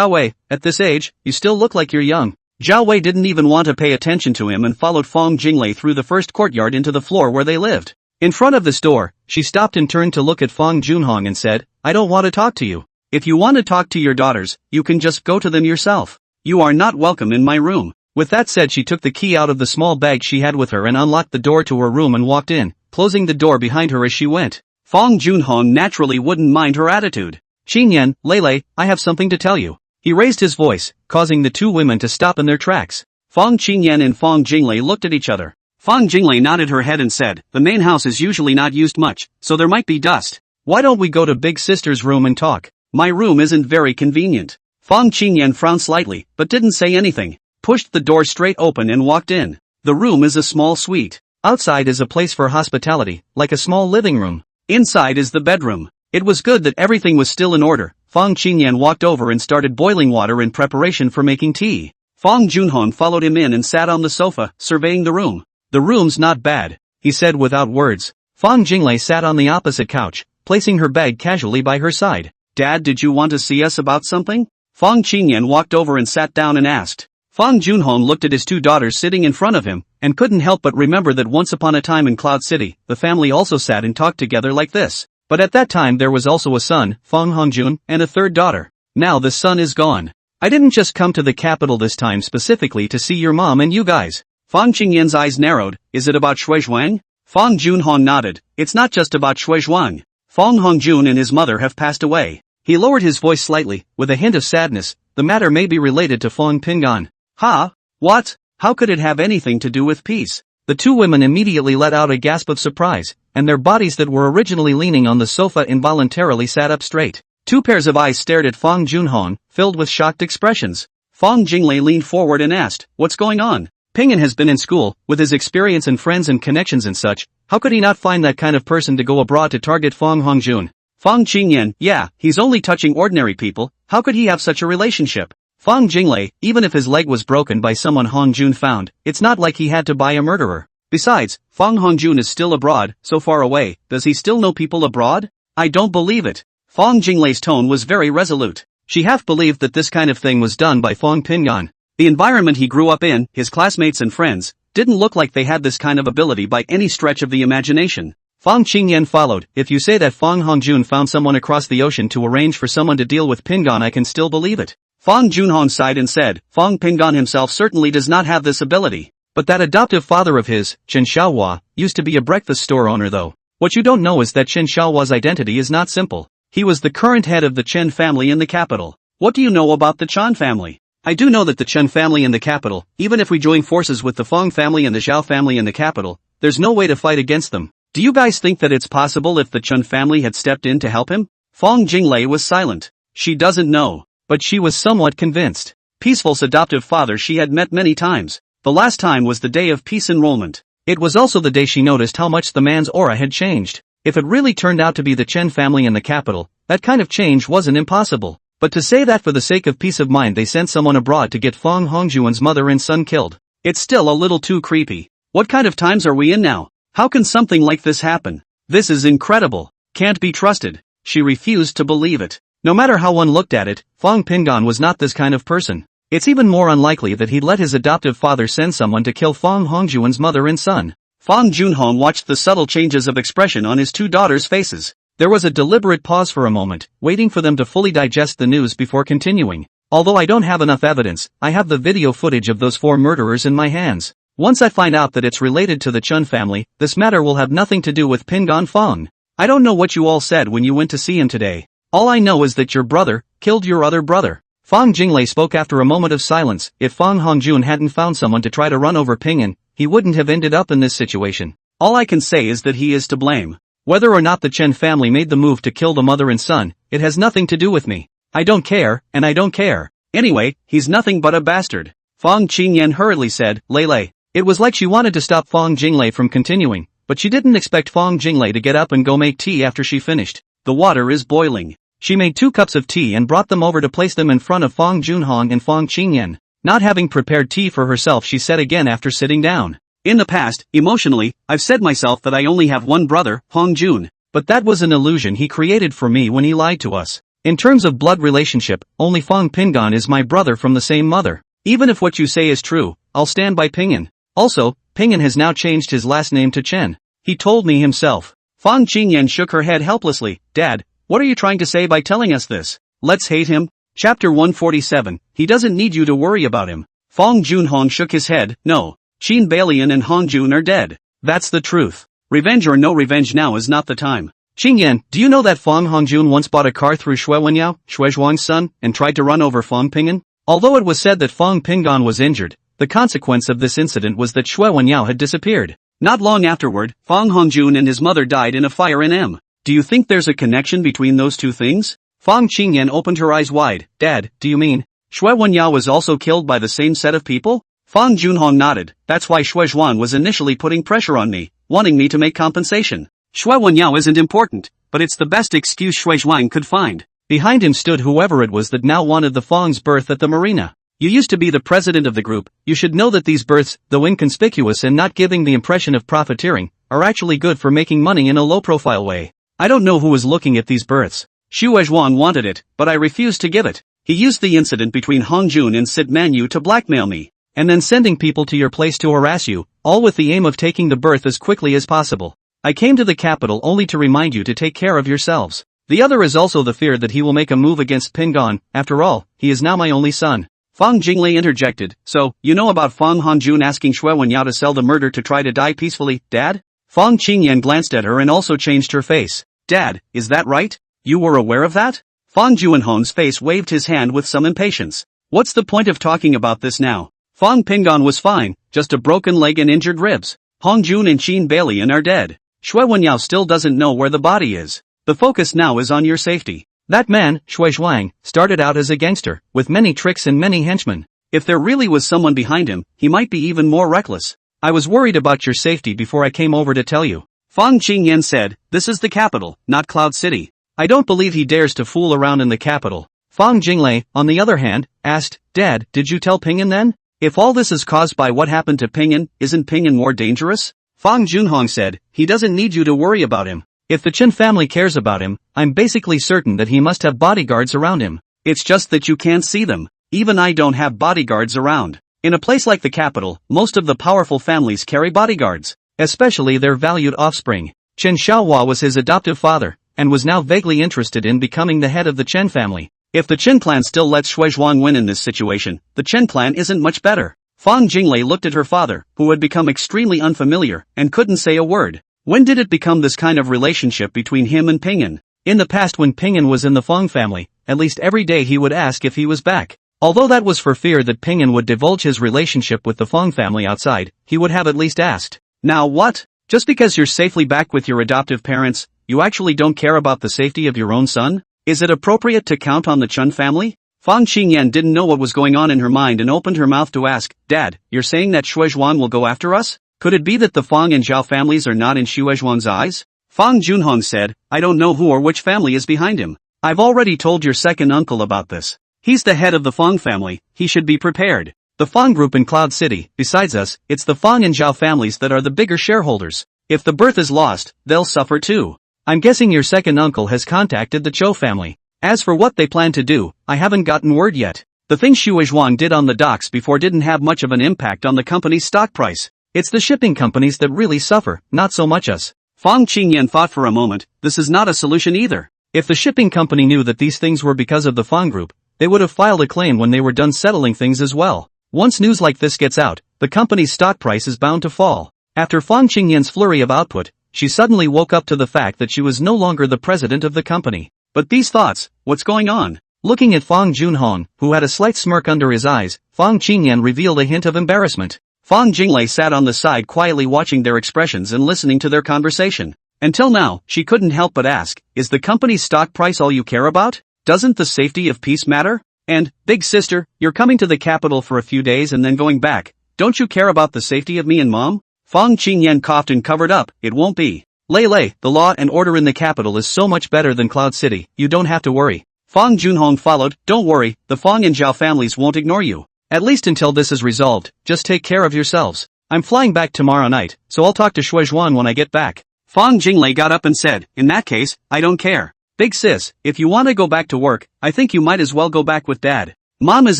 Wei, at this age, you still look like you're young. Zhao Wei didn't even want to pay attention to him and followed Fang Jinglei through the first courtyard into the floor where they lived. In front of this door, she stopped and turned to look at Fang Junhong and said, I don't want to talk to you. If you want to talk to your daughters, you can just go to them yourself. You are not welcome in my room. With that said, she took the key out of the small bag she had with her and unlocked the door to her room and walked in, closing the door behind her as she went. Fang Junhong naturally wouldn't mind her attitude. Qingyan, Lele, I have something to tell you. He raised his voice, causing the two women to stop in their tracks. Fang Qingyan and Fang Jinglei looked at each other. Fang Jinglei nodded her head and said, the main house is usually not used much, so there might be dust. Why don't we go to Big Sister's room and talk? My room isn't very convenient. Fang Qingyan frowned slightly, but didn't say anything. Pushed the door straight open and walked in. The room is a small suite. Outside is a place for hospitality, like a small living room. Inside is the bedroom. It was good that everything was still in order. Fang Qingyan walked over and started boiling water in preparation for making tea. Fang Junhong followed him in and sat on the sofa, surveying the room. The room's not bad, he said without words. Fang Jinglei sat on the opposite couch, placing her bag casually by her side. Dad, did you want to see us about something? Fang Qingyan walked over and sat down and asked. Fang Junhong looked at his two daughters sitting in front of him, and couldn't help but remember that once upon a time in Cloud City, the family also sat and talked together like this. But at that time there was also a son, Fang Hongjun, and a third daughter. Now the son is gone. I didn't just come to the capital this time specifically to see your mom and you guys. Fang Qingyan's eyes narrowed. Is it about Shui Zhuang? Fang Junhong nodded. It's not just about Shui Zhuang. Fang Hongjun and his mother have passed away. He lowered his voice slightly, with a hint of sadness. The matter may be related to Fang Pingan. Ha? What? How could it have anything to do with peace? The two women immediately let out a gasp of surprise, and their bodies that were originally leaning on the sofa involuntarily sat up straight. Two pairs of eyes stared at Fang Junhong, filled with shocked expressions. Fang Jinglei leaned forward and asked, what's going on? Pingan has been in school, with his experience and friends and connections and such. How could he not find that kind of person to go abroad to target Fang Hongjun? Fang Qingyan, yeah, he's only touching ordinary people. How could he have such a relationship? Fang Jinglei, even if his leg was broken by someone Hongjun found, it's not like he had to buy a murderer. Besides, Fang Hongjun is still abroad, so far away. Does he still know people abroad? I don't believe it. Fang Jinglei's tone was very resolute. She half believed that this kind of thing was done by Fang Pingan. The environment he grew up in, his classmates and friends, didn't look like they had this kind of ability by any stretch of the imagination. Fang Qingyan followed. If you say that Fang Hongjun found someone across the ocean to arrange for someone to deal with Pingan, I can still believe it. Fang Junhong sighed and said, Fang Pingan himself certainly does not have this ability. But that adoptive father of his, Chen Xiaohua, used to be a breakfast store owner though. What you don't know is that Chen Xiaohua's identity is not simple. He was the current head of the Chen family in the capital. What do you know about the Chen family? I do know that the Chen family in the capital, even if we join forces with the Fang family and the Zhao family in the capital, there's no way to fight against them. Do you guys think that it's possible if the Chen family had stepped in to help him? Fang Jinglei was silent. She doesn't know. But she was somewhat convinced. Peaceful's adoptive father she had met many times. The last time was the day of peace enrollment. It was also the day she noticed how much the man's aura had changed. If it really turned out to be the Chen family in the capital, that kind of change wasn't impossible. But to say that for the sake of peace of mind they sent someone abroad to get Fang Hongjuan's mother and son killed, it's still a little too creepy. What kind of times are we in now? How can something like this happen? This is incredible. Can't be trusted. She refused to believe it. No matter how one looked at it, Fang Pingan was not this kind of person. It's even more unlikely that he'd let his adoptive father send someone to kill Fang Hongjuan's mother and son. Fang Junhong watched the subtle changes of expression on his two daughters' faces. There was a deliberate pause for a moment, waiting for them to fully digest the news before continuing. Although I don't have enough evidence, I have the video footage of those 4 murderers in my hands. Once I find out that it's related to the Chun family, this matter will have nothing to do with Pingan Fang. I don't know what you all said when you went to see him today. All I know is that your brother killed your other brother. Fang Jinglei spoke after a moment of silence. If Fang Hongjun hadn't found someone to try to run over Ping'an, he wouldn't have ended up in this situation. All I can say is that he is to blame. Whether or not the Chen family made the move to kill the mother and son, it has nothing to do with me. I don't care, and I don't care. Anyway, he's nothing but a bastard. Fang Qingyan hurriedly said, Lei. It was like she wanted to stop Fang Jinglei from continuing, but she didn't expect Fang Jinglei to get up and go make tea after she finished. The water is boiling. She made 2 cups of tea and brought them over to place them in front of Fang Junhong and Fang Qingyan. Not having prepared tea for herself, she said again after sitting down. In the past, emotionally, I've said myself that I only have one brother, Hong Jun. But that was an illusion he created for me when he lied to us. In terms of blood relationship, only Fang Ping'an is my brother from the same mother. Even if what you say is true, I'll stand by Ping'an. Also, Ping'an has now changed his last name to Chen. He told me himself. Fang Qingyan shook her head helplessly. Dad, what are you trying to say by telling us this? Let's hate him? Chapter 147, he doesn't need you to worry about him. Fang Junhong shook his head. No. Qin Balian and Hong Jun are dead. That's the truth. Revenge or no revenge, now is not the time. Qingyan, do you know that Fang Hongjun once bought a car through Shui Wenyao, Shui Zhuang's son, and tried to run over Fang Ping'an? Although it was said that Fang Ping'an was injured, the consequence of this incident was that Shui Wenyao had disappeared. Not long afterward, Fang Hongjun and his mother died in a fire in M. Do you think there's a connection between those two things? Fang Qingyan opened her eyes wide. Dad, do you mean Shui Wenyao was also killed by the same set of people? Fang Junhong nodded. That's why Shui Zhuan was initially putting pressure on me, wanting me to make compensation. Shui Wenyao isn't important, but it's the best excuse Shui Zhuan could find. Behind him stood whoever it was that now wanted the Fang's birth at the marina. You used to be the president of the group. You should know that these births, though inconspicuous and not giving the impression of profiteering, are actually good for making money in a low-profile way. I don't know who was looking at these births. Shui Zhuan wanted it, but I refused to give it. He used the incident between Hong Jun and Sid Manu to blackmail me. And then sending people to your place to harass you, all with the aim of taking the birth as quickly as possible. I came to the capital only to remind you to take care of yourselves. The other is also the fear that he will make a move against Ping'an. After all, he is now my only son. Fang Jinglei interjected. So, you know about Fang Hongjun asking Shui Wenyao to sell the murder to try to die peacefully, Dad? Fang Qingyan glanced at her and also changed her face. Dad, is that right? You were aware of that? Fang Junhong's face waved his hand with some impatience. What's the point of talking about this now? Fang Ping'an was fine, just a broken leg and injured ribs. Hong Jun and Qin Balian are dead. Shui Wenyao still doesn't know where the body is. The focus now is on your safety. That man, Shui Zhuang, started out as a gangster, with many tricks and many henchmen. If there really was someone behind him, he might be even more reckless. I was worried about your safety before I came over to tell you. Fang Qingyan said, this is the capital, not Cloud City. I don't believe he dares to fool around in the capital. Fang Jinglei, on the other hand, asked, Dad, did you tell Ping'an then? If all this is caused by what happened to Ping'an, isn't Ping'an more dangerous? Fang Junhong said, he doesn't need you to worry about him. If the Chen family cares about him, I'm basically certain that he must have bodyguards around him. It's just that you can't see them. Even I don't have bodyguards around. In a place like the capital, most of the powerful families carry bodyguards, especially their valued offspring. Chen Xiaohua was his adoptive father, and was now vaguely interested in becoming the head of the Chen family. If the Chen clan still lets Shui Zhuang win in this situation, the Chen clan isn't much better. Fang Jinglei looked at her father, who had become extremely unfamiliar, and couldn't say a word. When did it become this kind of relationship between him and Ping'an? In the past, when Ping'an was in the Fang family, at least every day he would ask if he was back. Although that was for fear that Ping'an would divulge his relationship with the Fang family outside, he would have at least asked. Now what? Just because you're safely back with your adoptive parents, you actually don't care about the safety of your own son? Is it appropriate to count on the Chen family? Fang Qingyan didn't know what was going on in her mind and opened her mouth to ask, Dad, you're saying that Shui Zhuan will go after us? Could it be that the Fang and Zhao families are not in Shui Zhuang's eyes? Fang Junhong said, I don't know who or which family is behind him. I've already told your second uncle about this. He's the head of the Fang family, he should be prepared. The Fang group in Cloud City, besides us, it's the Fang and Zhao families that are the bigger shareholders. If the birth is lost, they'll suffer too. I'm guessing your second uncle has contacted the Zhou family. As for what they plan to do, I haven't gotten word yet. The thing Shui Zhuang did on the docks before didn't have much of an impact on the company's stock price. It's the shipping companies that really suffer, not so much us. Fang Qingyan thought for a moment, this is not a solution either. If the shipping company knew that these things were because of the Fang group, they would have filed a claim when they were done settling things as well. Once news like this gets out, the company's stock price is bound to fall. After Fang Qingyan's flurry of output, she suddenly woke up to the fact that she was no longer the president of the company. But these thoughts, what's going on? Looking at Fang Junhong, who had a slight smirk under his eyes, Fang Qingyan revealed a hint of embarrassment. Fang Jinglei sat on the side quietly watching their expressions and listening to their conversation. Until now, she couldn't help but ask, is the company's stock price all you care about? Doesn't the safety of peace matter? And, big sister, you're coming to the capital for a few days and then going back. Don't you care about the safety of me and mom? Fang Qingyan coughed and covered up, it won't be. Lei, the law and order in the capital is so much better than Cloud City, you don't have to worry. Fang Junhong followed, don't worry, the Fang and Zhao families won't ignore you. At least until this is resolved, just take care of yourselves. I'm flying back tomorrow night, so I'll talk to Shuizhuan when I get back. Fang Jinglei got up and said, in that case, I don't care. Big sis, if you want to go back to work, I think you might as well go back with dad. Mom is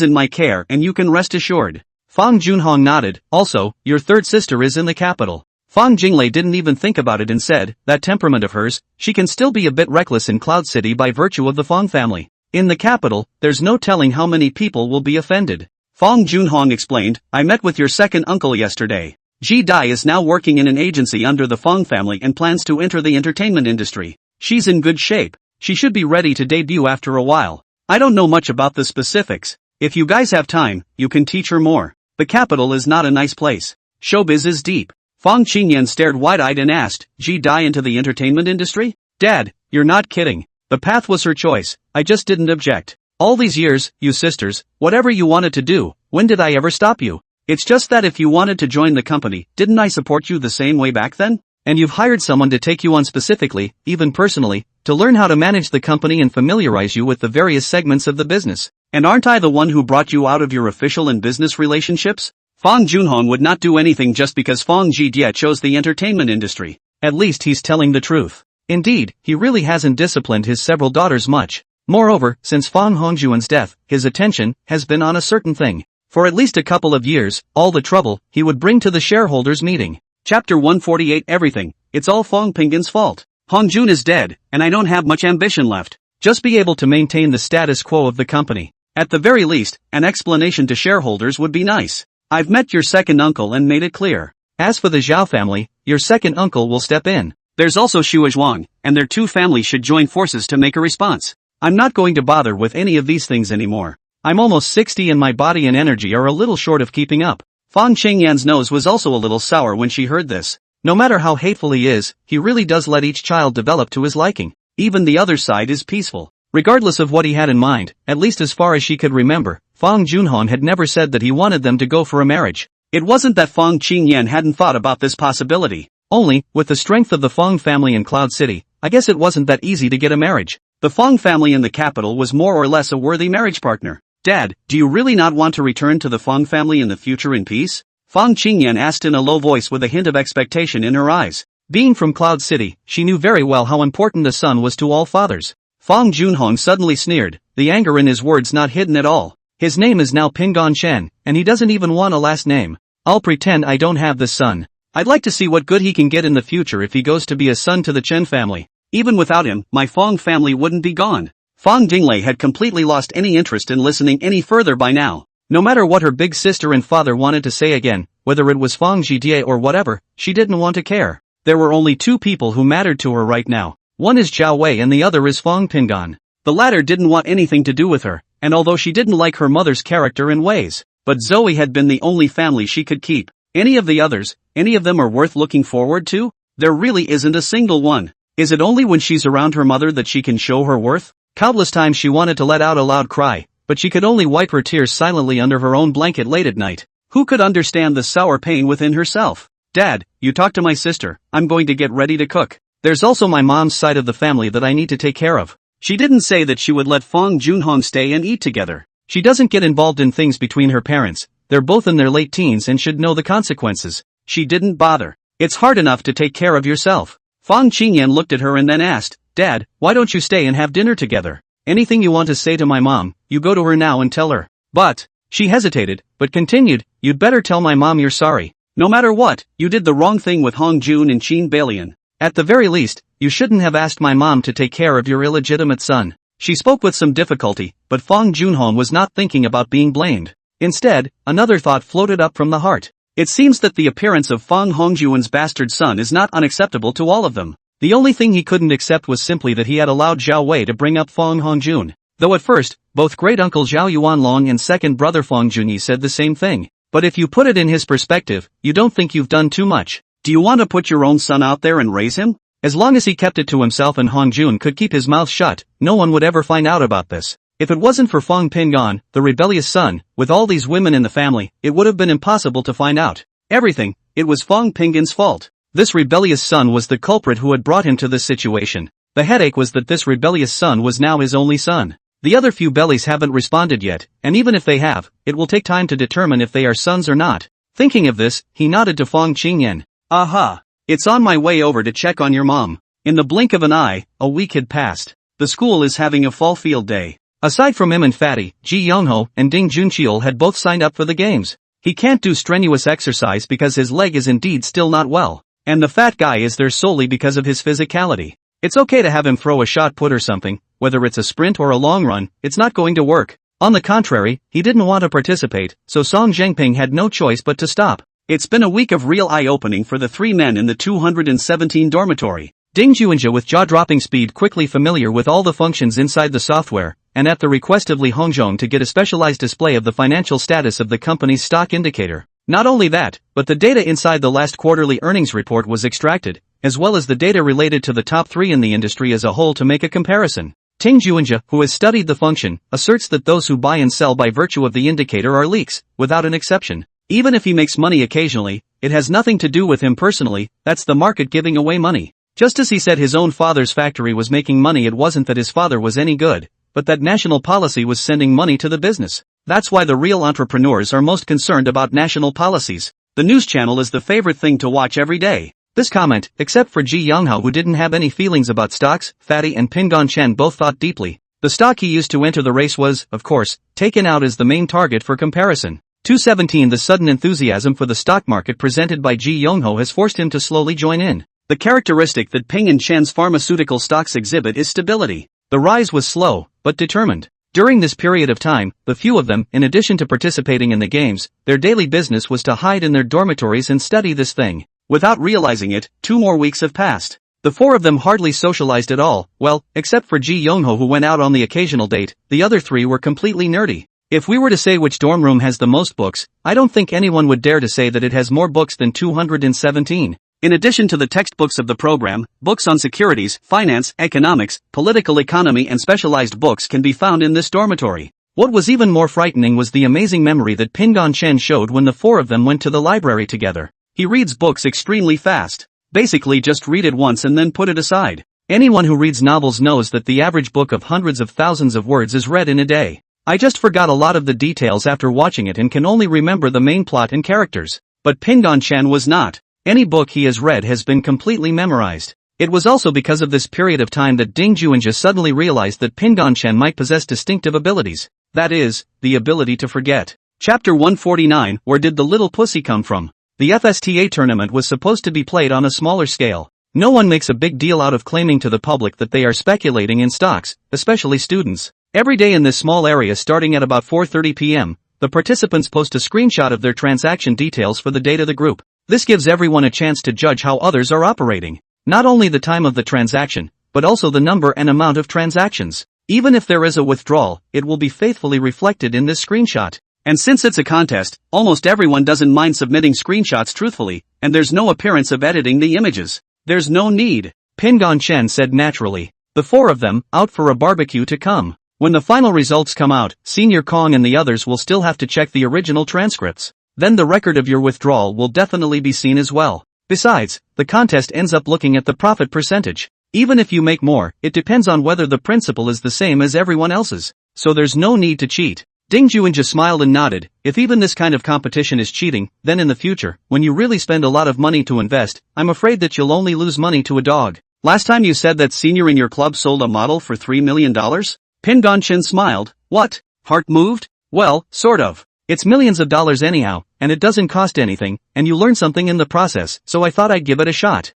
in my care and you can rest assured. Fang Junhong nodded, also, your third sister is in the capital. Fang Jinglei didn't even think about it and said, that temperament of hers, she can still be a bit reckless in Cloud City by virtue of the Fang family. In the capital, there's no telling how many people will be offended. Fang Junhong explained, I met with your second uncle yesterday. Ji Dai is now working in an agency under the Fang family and plans to enter the entertainment industry. She's in good shape. She should be ready to debut after a while. I don't know much about the specifics. If you guys have time, you can teach her more. The capital is not a nice place. Showbiz is deep. Fang Qingyan stared wide-eyed and asked, Ji Dai into the entertainment industry? Dad, you're not kidding. The path was her choice, I just didn't object. All these years, you sisters, whatever you wanted to do, when did I ever stop you? It's just that if you wanted to join the company, didn't I support you the same way back then? And you've hired someone to take you on specifically, even personally, to learn how to manage the company and familiarize you with the various segments of the business. And aren't I the one who brought you out of your official and business relationships? Fang Junhong would not do anything just because Fang Jie chose the entertainment industry. At least he's telling the truth. Indeed, he really hasn't disciplined his several daughters much. Moreover, since Fang Hongjuan's death, his attention has been on a certain thing. For at least a couple of years, all the trouble he would bring to the shareholders meeting. Chapter 148 Everything, it's all Fang Pingin's fault. Hongjun is dead, and I don't have much ambition left. Just be able to maintain the status quo of the company. At the very least, an explanation to shareholders would be nice. I've met your second uncle and made it clear. As for the Zhao family, your second uncle will step in. There's also Shuizhuang, and their two families should join forces to make a response. I'm not going to bother with any of these things anymore. I'm almost 60 and my body and energy are a little short of keeping up. Fang Qingyan's nose was also a little sour when she heard this. No matter how hateful he is, he really does let each child develop to his liking. Even the other side is peaceful. Regardless of what he had in mind, at least as far as she could remember, Fang Junhong had never said that he wanted them to go for a marriage. It wasn't that Fang Qingyan hadn't thought about this possibility. Only, with the strength of the Fang family in Cloud City, I guess it wasn't that easy to get a marriage. The Fang family in the capital was more or less a worthy marriage partner. Dad, do you really not want to return to the Fang family in the future in peace? Fang Qingyan asked in a low voice with a hint of expectation in her eyes. Being from Cloud City, she knew very well how important a son was to all fathers. Fang Junhong suddenly sneered, the anger in his words not hidden at all. His name is now Pingon Shen, and he doesn't even want a last name. I'll pretend I don't have this son. I'd like to see what good he can get in the future if he goes to be a son to the Chen family. Even without him, my Fang family wouldn't be gone. Fang Jinglei had completely lost any interest in listening any further by now. No matter what her big sister and father wanted to say again, whether it was Fang Jidie or whatever, she didn't want to care. There were only two people who mattered to her right now. One is Zhao Wei and the other is Fang Pingon. The latter didn't want anything to do with her, and although she didn't like her mother's character and ways, but Zoe had been the only family she could keep. Any of the others, any of them are worth looking forward to? There really isn't a single one. Is it only when she's around her mother that she can show her worth? Countless times she wanted to let out a loud cry, but she could only wipe her tears silently under her own blanket late at night. Who could understand the sour pain within herself? Dad, you talk to my sister, I'm going to get ready to cook. There's also my mom's side of the family that I need to take care of. She didn't say that she would let Fang Junhong stay and eat together. She doesn't get involved in things between her parents. They're both in their late teens and should know the consequences. She didn't bother. It's hard enough to take care of yourself. Fang Qingyan looked at her and then asked, Dad, why don't you stay and have dinner together? Anything you want to say to my mom, you go to her now and tell her. But, she hesitated, but continued, you'd better tell my mom you're sorry. No matter what, you did the wrong thing with Hong Jun and Qin Balian. At the very least, you shouldn't have asked my mom to take care of your illegitimate son. She spoke with some difficulty, but Fang Junhong was not thinking about being blamed. Instead, another thought floated up from the heart. It seems that the appearance of Fang Hongjuan's bastard son is not unacceptable to all of them. The only thing he couldn't accept was simply that he had allowed Zhao Wei to bring up Fang Hongjun. Though at first, both great-uncle Zhao Yuanlong and second brother Feng Junyi said the same thing. But if you put it in his perspective, you don't think you've done too much. Do you want to put your own son out there and raise him? As long as he kept it to himself and Hong Jun could keep his mouth shut, no one would ever find out about this. If it wasn't for Feng Pingon, the rebellious son, with all these women in the family, it would have been impossible to find out everything. It was Feng Pingon's fault. This rebellious son was the culprit who had brought him to this situation. The headache was that this rebellious son was now his only son. The other few bellies haven't responded yet, and even if they have, it will take time to determine if they are sons or not. Thinking of this, he nodded to Feng Qingyan. Aha! It's on my way over to check on your mom. In the blink of an eye, a week had passed. The school is having a fall field day. Aside from him and Fatty, Ji Youngho and Ding Junqiul had both signed up for the games. He can't do strenuous exercise because his leg is indeed still not well. And the fat guy is there solely because of his physicality. It's okay to have him throw a shot put or something, whether it's a sprint or a long run, it's not going to work. On the contrary, he didn't want to participate, so Song Zhengping had no choice but to stop. It's been a week of real eye-opening for the three men in the 217 dormitory. Ding Juanja with jaw-dropping speed quickly familiar with all the functions inside the software, and at the request of Li Hongzhong to get a specialized display of the financial status of the company's stock indicator. Not only that, but the data inside the last quarterly earnings report was extracted, as well as the data related to the top 3 in the industry as a whole to make a comparison. Ting Juanja, who has studied the function, asserts that those who buy and sell by virtue of the indicator are leaks, without an exception. Even if he makes money occasionally, it has nothing to do with him personally, that's the market giving away money. Just as he said his own father's factory was making money, it wasn't that his father was any good, but that national policy was sending money to the business. That's why the real entrepreneurs are most concerned about national policies. The news channel is the favorite thing to watch every day. This comment, except for Ji Younghao who didn't have any feelings about stocks, Fatty and Pingon Chen both thought deeply. The stock he used to enter the race was, of course, taken out as the main target for comparison. 217 The sudden enthusiasm for the stock market presented by Ji Youngho has forced him to slowly join in. The characteristic that Ping and Chen's pharmaceutical stocks exhibit is stability. The rise was slow, but determined. During this period of time, the few of them, in addition to participating in the games, their daily business was to hide in their dormitories and study this thing. Without realizing it, 2 more weeks have passed. The 4 of them hardly socialized at all, well, except for Ji Youngho who went out on the occasional date, the other 3 were completely nerdy. If we were to say which dorm room has the most books, I don't think anyone would dare to say that it has more books than 217. In addition to the textbooks of the program, books on securities, finance, economics, political economy and specialized books can be found in this dormitory. What was even more frightening was the amazing memory that Pingon Chen showed when the 4 of them went to the library together. He reads books extremely fast. Basically just read it once and then put it aside. Anyone who reads novels knows that the average book of hundreds of thousands of words is read in a day. I just forgot a lot of the details after watching it and can only remember the main plot and characters. But Pingon Chen was not. Any book he has read has been completely memorized. It was also because of this period of time that Ding Juanja suddenly realized that Pingon Chen might possess distinctive abilities. That is, the ability to forget. Chapter 149 Where did the little pussy come from? The FSTA tournament was supposed to be played on a smaller scale. No one makes a big deal out of claiming to the public that they are speculating in stocks, especially students. Every day in this small area starting at about 4:30 p.m., the participants post a screenshot of their transaction details for the data the group. This gives everyone a chance to judge how others are operating. Not only the time of the transaction, but also the number and amount of transactions. Even if there is a withdrawal, it will be faithfully reflected in this screenshot. And since it's a contest, almost everyone doesn't mind submitting screenshots truthfully, and there's no appearance of editing the images. There's no need. Pingon Chen said naturally. The 4 of them, out for a barbecue to come. When the final results come out, Senior Kong and the others will still have to check the original transcripts. Then the record of your withdrawal will definitely be seen as well. Besides, the contest ends up looking at the profit percentage. Even if you make more, it depends on whether the principal is the same as everyone else's. So there's no need to cheat. Ding Juanja smiled and nodded. If even this kind of competition is cheating, then in the future, when you really spend a lot of money to invest, I'm afraid that you'll only lose money to a dog. Last time you said that senior in your club sold a model for $3 million? Pingon Chen smiled. What? Heart moved? Well, sort of. It's millions of dollars anyhow, and it doesn't cost anything, and you learn something in the process, so I thought I'd give it a shot.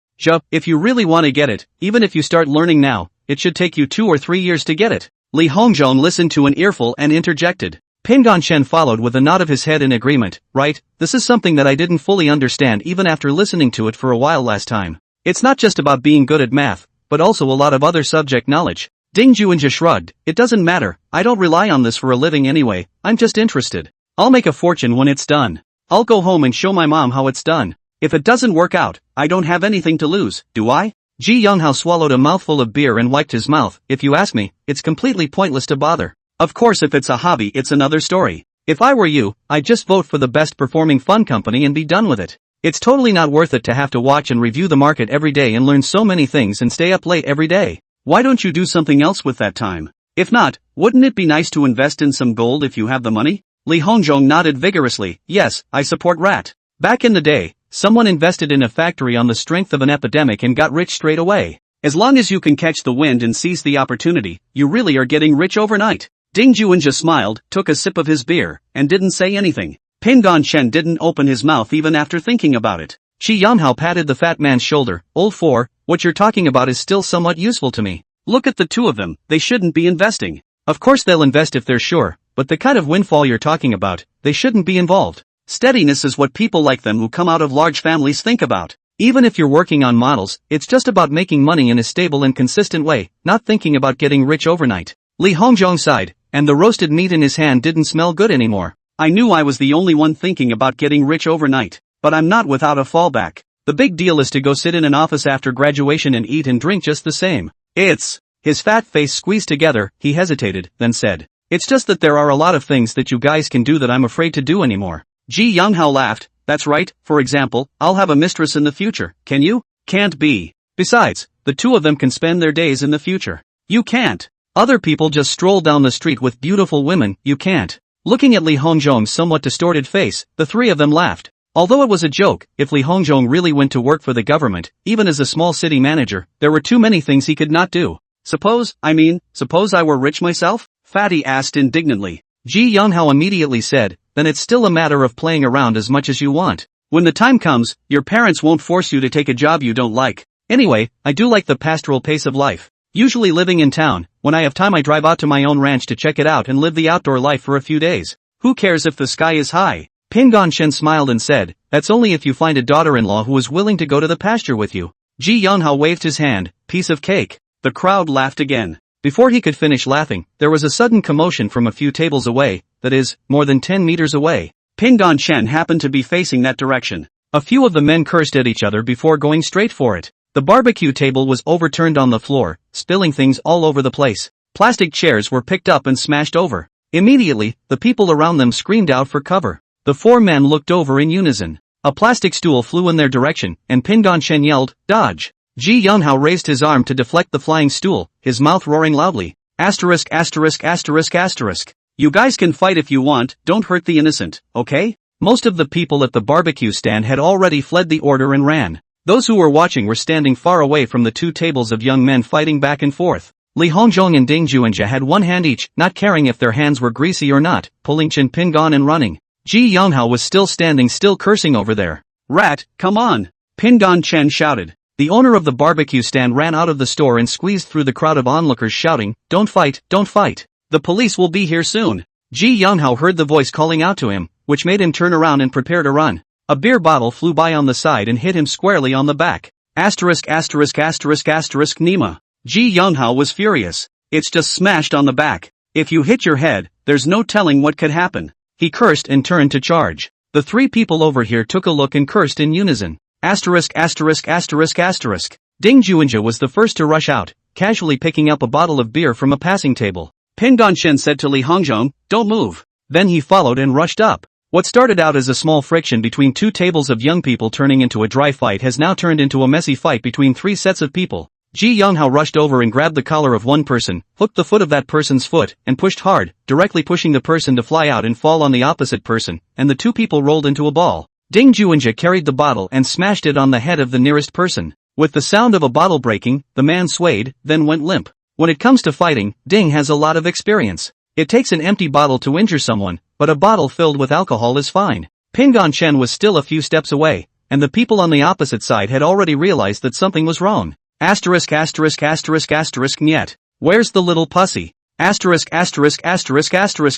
If you really want to get it, even if you start learning now, it should take you 2 or 3 years to get it. Li Hongzhong listened to an earful and interjected. Pingon Chen followed with a nod of his head in agreement. Right, this is something that I didn't fully understand even after listening to it for a while last time. It's not just about being good at math, but also a lot of other subject knowledge. Ding Juinja shrugged. It doesn't matter, I don't rely on this for a living anyway, I'm just interested. I'll make a fortune when it's done. I'll go home and show my mom how it's done. If it doesn't work out, I don't have anything to lose, do I? Ji Younghao swallowed a mouthful of beer and wiped his mouth. If you ask me, it's completely pointless to bother. Of course if it's a hobby it's another story. If I were you, I'd just vote for the best performing fun company and be done with it. It's totally not worth it to have to watch and review the market every day and learn so many things and stay up late every day. Why don't you do something else with that time? If not, wouldn't it be nice to invest in some gold if you have the money? Li Hongzhong nodded vigorously. Yes, I support rat. Back in the day, someone invested in a factory on the strength of an epidemic and got rich straight away. As long as you can catch the wind and seize the opportunity, you really are getting rich overnight. Ding Juinja smiled, took a sip of his beer, and didn't say anything. Pin Shen didn't open his mouth even after thinking about it. Shi Yanhao patted the fat man's shoulder. Old four, what you're talking about is still somewhat useful to me. Look at the two of them, they shouldn't be investing. Of course they'll invest if they're sure, but the kind of windfall you're talking about, they shouldn't be involved. Steadiness is what people like them who come out of large families think about. Even if you're working on models, it's just about making money in a stable and consistent way, not thinking about getting rich overnight. Li Hongzhong sighed, and the roasted meat in his hand didn't smell good anymore. I knew I was the only one thinking about getting rich overnight, but I'm not without a fallback. The big deal is to go sit in an office after graduation and eat and drink just the same. His fat face squeezed together, he hesitated, then said, it's just that there are a lot of things that you guys can do that I'm afraid to do anymore. Ji Younghao laughed. That's right, for example, I'll have a mistress in the future, can you? Can't be. Besides, the two of them can spend their days in the future. You can't. Other people just stroll down the street with beautiful women, you can't. Looking at Li Hongzhong's somewhat distorted face, the three of them laughed. Although it was a joke, if Li Hongzhong really went to work for the government, even as a small city manager, there were too many things he could not do. Suppose I were rich myself? Fatty asked indignantly. Ji Younghao immediately said, then it's still a matter of playing around as much as you want. When the time comes, your parents won't force you to take a job you don't like. Anyway, I do like the pastoral pace of life. Usually living in town, when I have time I drive out to my own ranch to check it out and live the outdoor life for a few days. Who cares if the sky is high? Pin Shen smiled and said, that's only if you find a daughter-in-law who is willing to go to the pasture with you. Ji Younghao waved his hand, piece of cake. The crowd laughed again. Before he could finish laughing, there was a sudden commotion from a few tables away, that is, more than 10 meters away. Pin Shen happened to be facing that direction. A few of the men cursed at each other before going straight for it. The barbecue table was overturned on the floor, spilling things all over the place. Plastic chairs were picked up and smashed over. Immediately, the people around them screamed out for cover. The four men looked over in unison. A plastic stool flew in their direction, and Pin Shen yelled, dodge. Ji Younghao raised his arm to deflect the flying stool, his mouth roaring loudly. Asterisk. You guys can fight if you want, don't hurt the innocent, okay? Most of the people at the barbecue stand had already fled the order and ran. Those who were watching were standing far away from the two tables of young men fighting back and forth. Li Hongzhong and Ding Juinja had one hand each, not caring if their hands were greasy or not, pulling Chen Pingon and running. Ji Younghao was still standing still cursing over there. Rat, come on! Pingon Chen shouted. The owner of the barbecue stand ran out of the store and squeezed through the crowd of onlookers shouting, don't fight, don't fight. The police will be here soon. Ji Younghao heard the voice calling out to him, which made him turn around and prepare to run. A beer bottle flew by on the side and hit him squarely on the back. Nima. Ji Younghao was furious. It's just smashed on the back. If you hit your head, there's no telling what could happen. He cursed and turned to charge. The three people over here took a look and cursed in unison. Ding Juinja was the first to rush out, casually picking up a bottle of beer from a passing table. Pin Shen said to Li Hongzhong, don't move. Then he followed and rushed up. What started out as a small friction between two tables of young people turning into a dry fight has now turned into a messy fight between three sets of people. Ji Younghao rushed over and grabbed the collar of one person, hooked the foot of that person's foot, and pushed hard, directly pushing the person to fly out and fall on the opposite person, and the two people rolled into a ball. Ding Juinja carried the bottle and smashed it on the head of the nearest person. With the sound of a bottle breaking, the man swayed, then went limp. When it comes to fighting, Ding has a lot of experience. It takes an empty bottle to injure someone, but a bottle filled with alcohol is fine. Pingon Chen was still a few steps away, and the people on the opposite side had already realized that something was wrong. Niet. Where's the little pussy?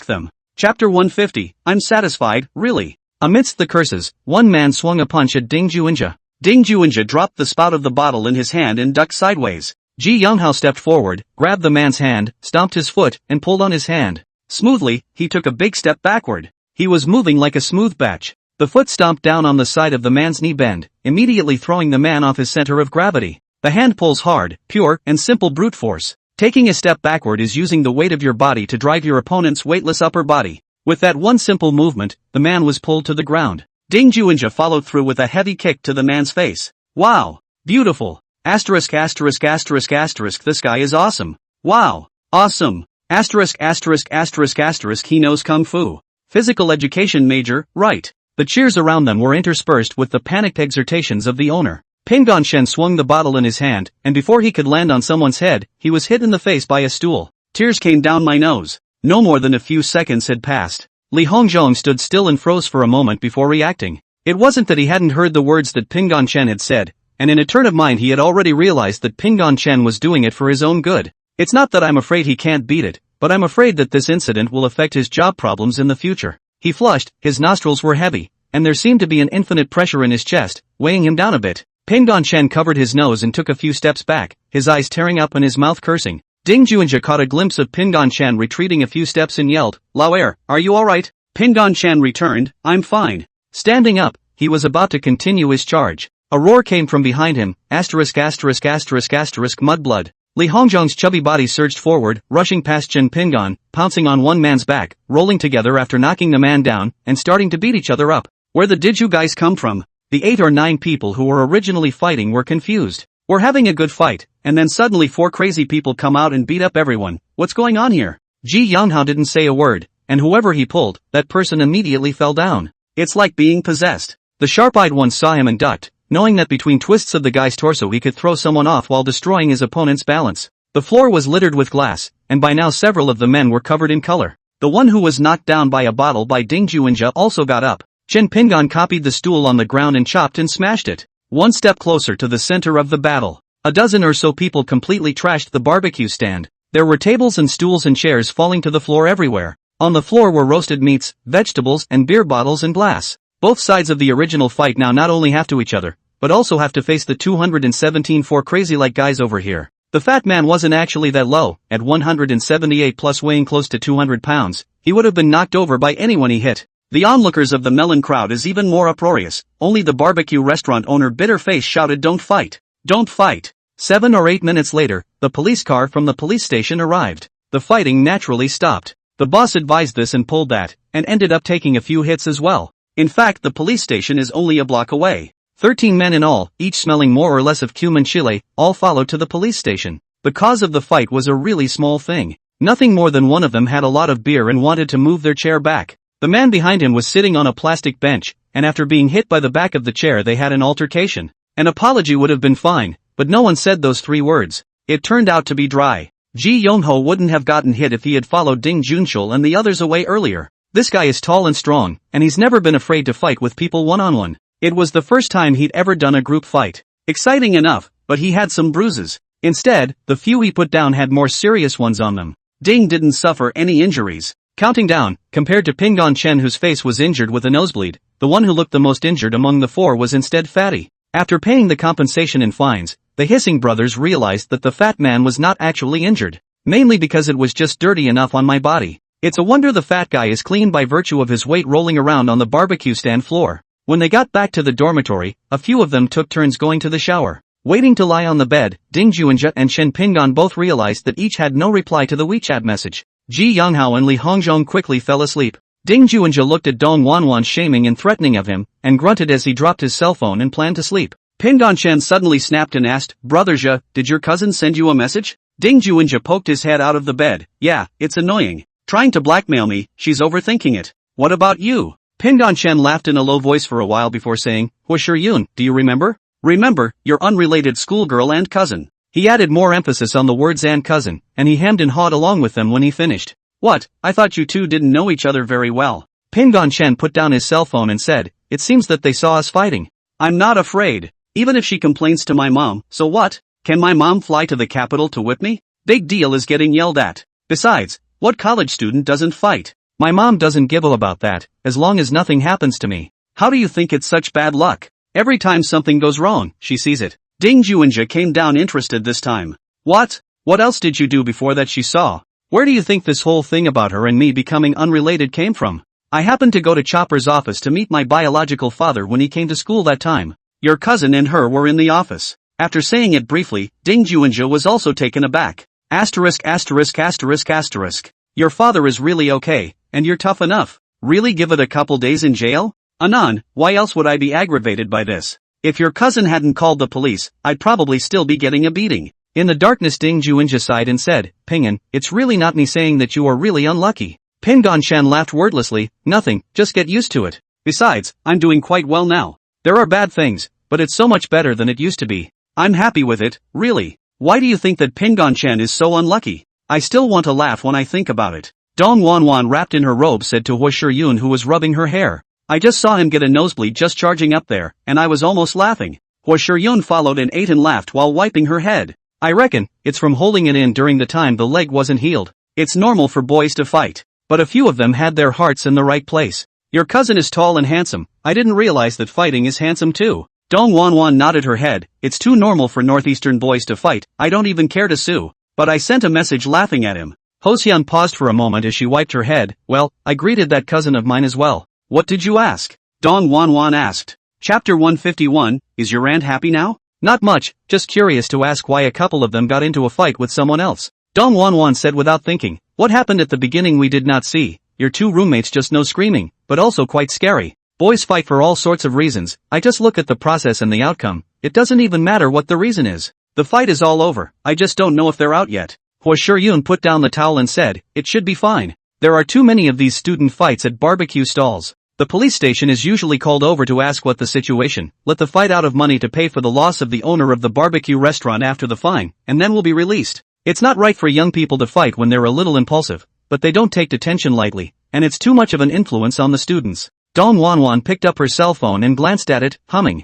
Them. Chapter 150, I'm satisfied, really. Amidst the curses, one man swung a punch at Ding Juinja. Ding Juinja dropped the spout of the bottle in his hand and ducked sideways. Ji Younghao stepped forward, grabbed the man's hand, stomped his foot, and pulled on his hand. Smoothly, he took a big step backward. He was moving like a smooth batch. The foot stomped down on the side of the man's knee bend, immediately throwing the man off his center of gravity. The hand pulls hard, pure, and simple brute force. Taking a step backward is using the weight of your body to drive your opponent's weightless upper body. With that one simple movement, the man was pulled to the ground. Ding Juinja followed through with a heavy kick to the man's face. Wow! Beautiful! Asterisk asterisk asterisk asterisk, this guy is awesome. Wow! Awesome! Asterisk asterisk asterisk asterisk, he knows kung fu. Physical education major, right. The cheers around them were interspersed with the panicked exhortations of the owner. Pingon Shen swung the bottle in his hand, and before he could land on someone's head, he was hit in the face by a stool. Tears came down my nose. No more than a few seconds had passed. Li Hongzhong stood still and froze for a moment before reacting. It wasn't that he hadn't heard the words that Pingon Shen had said, and in a turn of mind he had already realized that Pingon Shen was doing it for his own good. It's not that I'm afraid he can't beat it, but I'm afraid that this incident will affect his job problems in the future. He flushed, his nostrils were heavy, and there seemed to be an infinite pressure in his chest, weighing him down a bit. Pingon Shen covered his nose and took a few steps back, his eyes tearing up and his mouth cursing. Ding Juinja caught a glimpse of Pingon Shen retreating a few steps and yelled, "Lao, are you alright?" Pingon Shen returned, "I'm fine." Standing up, he was about to continue his charge. A roar came from behind him, asterisk asterisk asterisk asterisk mudblood. Li Hongzhong's chubby body surged forward, rushing past Chen Pingon, pouncing on one man's back, rolling together after knocking the man down, and starting to beat each other up. Where did you guys come from? The 8 or 9 people who were originally fighting were confused. We're having a good fight, and then suddenly 4 crazy people come out and beat up everyone. What's going on here? Ji Younghao didn't say a word, and whoever he pulled, that person immediately fell down. It's like being possessed. The sharp-eyed one saw him and ducked, knowing that between twists of the guy's torso he could throw someone off while destroying his opponent's balance. The floor was littered with glass, and by now several of the men were covered in color. The one who was knocked down by a bottle by Ding Juinja also got up. Chen Pingon copied the stool on the ground and chopped and smashed it. One step closer to the center of the battle. A dozen or so people completely trashed the barbecue stand. There were tables and stools and chairs falling to the floor everywhere. On the floor were roasted meats, vegetables, and beer bottles and glass. Both sides of the original fight now not only have to each other, but also have to face the 217 4 crazy-like guys over here. The fat man wasn't actually that low, at 178 plus weighing close to 200 pounds, he would have been knocked over by anyone he hit. The onlookers of the melon crowd is even more uproarious. Only the barbecue restaurant owner bitter face shouted, "Don't fight! Don't fight!" 7 or 8 minutes later, the police car from the police station arrived. The fighting naturally stopped. The boss advised this and pulled that, and ended up taking a few hits as well. In fact, the police station is only a block away. 13 men in all, each smelling more or less of cumin chile, all followed to the police station. The cause of the fight was a really small thing. Nothing more than one of them had a lot of beer and wanted to move their chair back. The man behind him was sitting on a plastic bench, and after being hit by the back of the chair they had an altercation. An apology would have been fine, but no one said those 3 words. It turned out to be dry. Ji Youngho wouldn't have gotten hit if he had followed Ding Junshul and the others away earlier. This guy is tall and strong, and he's never been afraid to fight with people one-on-one. It was the first time he'd ever done a group fight. Exciting enough, but he had some bruises. Instead, the few he put down had more serious ones on them. Ding didn't suffer any injuries. Counting down, compared to Pingon Chen whose face was injured with a nosebleed, the one who looked the most injured among the 4 was instead fatty. After paying the compensation in fines, the Hissing brothers realized that the fat man was not actually injured. Mainly because it was just dirty enough on my body. It's a wonder the fat guy is clean by virtue of his weight rolling around on the barbecue stand floor. When they got back to the dormitory, a few of them took turns going to the shower. Waiting to lie on the bed, Ding Juinja and Shen Pingon both realized that each had no reply to the WeChat message. Ji Younghao and Li Hongzhong quickly fell asleep. Ding Juinja looked at Dong Wanwan shaming and threatening of him, and grunted as he dropped his cell phone and planned to sleep. Pingon Shen suddenly snapped and asked, "Brother Zhe, did your cousin send you a message?" Ding Juinja poked his head out of the bed. "Yeah, it's annoying. Trying to blackmail me, she's overthinking it. What about you?" Pingon Shen laughed in a low voice for a while before saying, "Hua Yun, do you remember? Remember, your unrelated schoolgirl and cousin." He added more emphasis on the words "and cousin," and he hemmed and hawed along with them when he finished. "What, I thought you two didn't know each other very well." Pingon Shen put down his cell phone and said, "It seems that they saw us fighting. I'm not afraid. Even if she complains to my mom, so what? Can my mom fly to the capital to whip me? Big deal is getting yelled at. Besides, what college student doesn't fight? My mom doesn't give a about that, as long as nothing happens to me. How do you think it's such bad luck? Every time something goes wrong, she sees it." Ding Juinja came down interested this time. What? What else did you do before that she saw? Where do you think this whole thing about her and me becoming unrelated came from? I happened to go to Chopper's office to meet my biological father when he came to school that time. Your cousin and her were in the office. After saying it briefly, Ding Juanjia was also taken aback. Asterisk asterisk asterisk asterisk. Your father is really okay, and you're tough enough. Really give it a couple days in jail? Anan, why else would I be aggravated by this? If your cousin hadn't called the police, I'd probably still be getting a beating. In the darkness Ding Juanjia sighed and said, Pingan, it's really not me saying that you are really unlucky. Pingan Shan laughed wordlessly, nothing, just get used to it. Besides, I'm doing quite well now. There are bad things, but it's so much better than it used to be. I'm happy with it, really. Why do you think that Pingan Shan is so unlucky? I still want to laugh when I think about it. Dong Wanwan wrapped in her robe said to Hua Shiyun who was rubbing her hair. I just saw him get a nosebleed just charging up there, and I was almost laughing. Hua Shiyun followed and ate and laughed while wiping her head. I reckon, it's from holding it in during the time the leg wasn't healed. It's normal for boys to fight. But a few of them had their hearts in the right place. Your cousin is tall and handsome. I didn't realize that fighting is handsome too. Dong Wanwan nodded her head. It's too normal for northeastern boys to fight. I don't even care to sue. But I sent a message laughing at him. Hosian paused for a moment as she wiped her head. Well, I greeted that cousin of mine as well. What did you ask? Dong Wanwan asked. Chapter 151, is your aunt happy now? Not much, just curious to ask why a couple of them got into a fight with someone else. Dong Wanwan said without thinking. What happened at the beginning we did not see. Your two roommates just know screaming, but also quite scary. Boys fight for all sorts of reasons. I just look at the process and the outcome. It doesn't even matter what the reason is. The fight is all over. I just don't know if they're out yet. Hua Shiyun put down the towel and said, it should be fine. There are too many of these student fights at barbecue stalls. The police station is usually called over to ask what the situation, let the fight out of money to pay for the loss of the owner of the barbecue restaurant after the fine, and then will be released. It's not right for young people to fight when they're a little impulsive, but they don't take detention lightly, and it's too much of an influence on the students. Dong Wanwan picked up her cell phone and glanced at it, humming.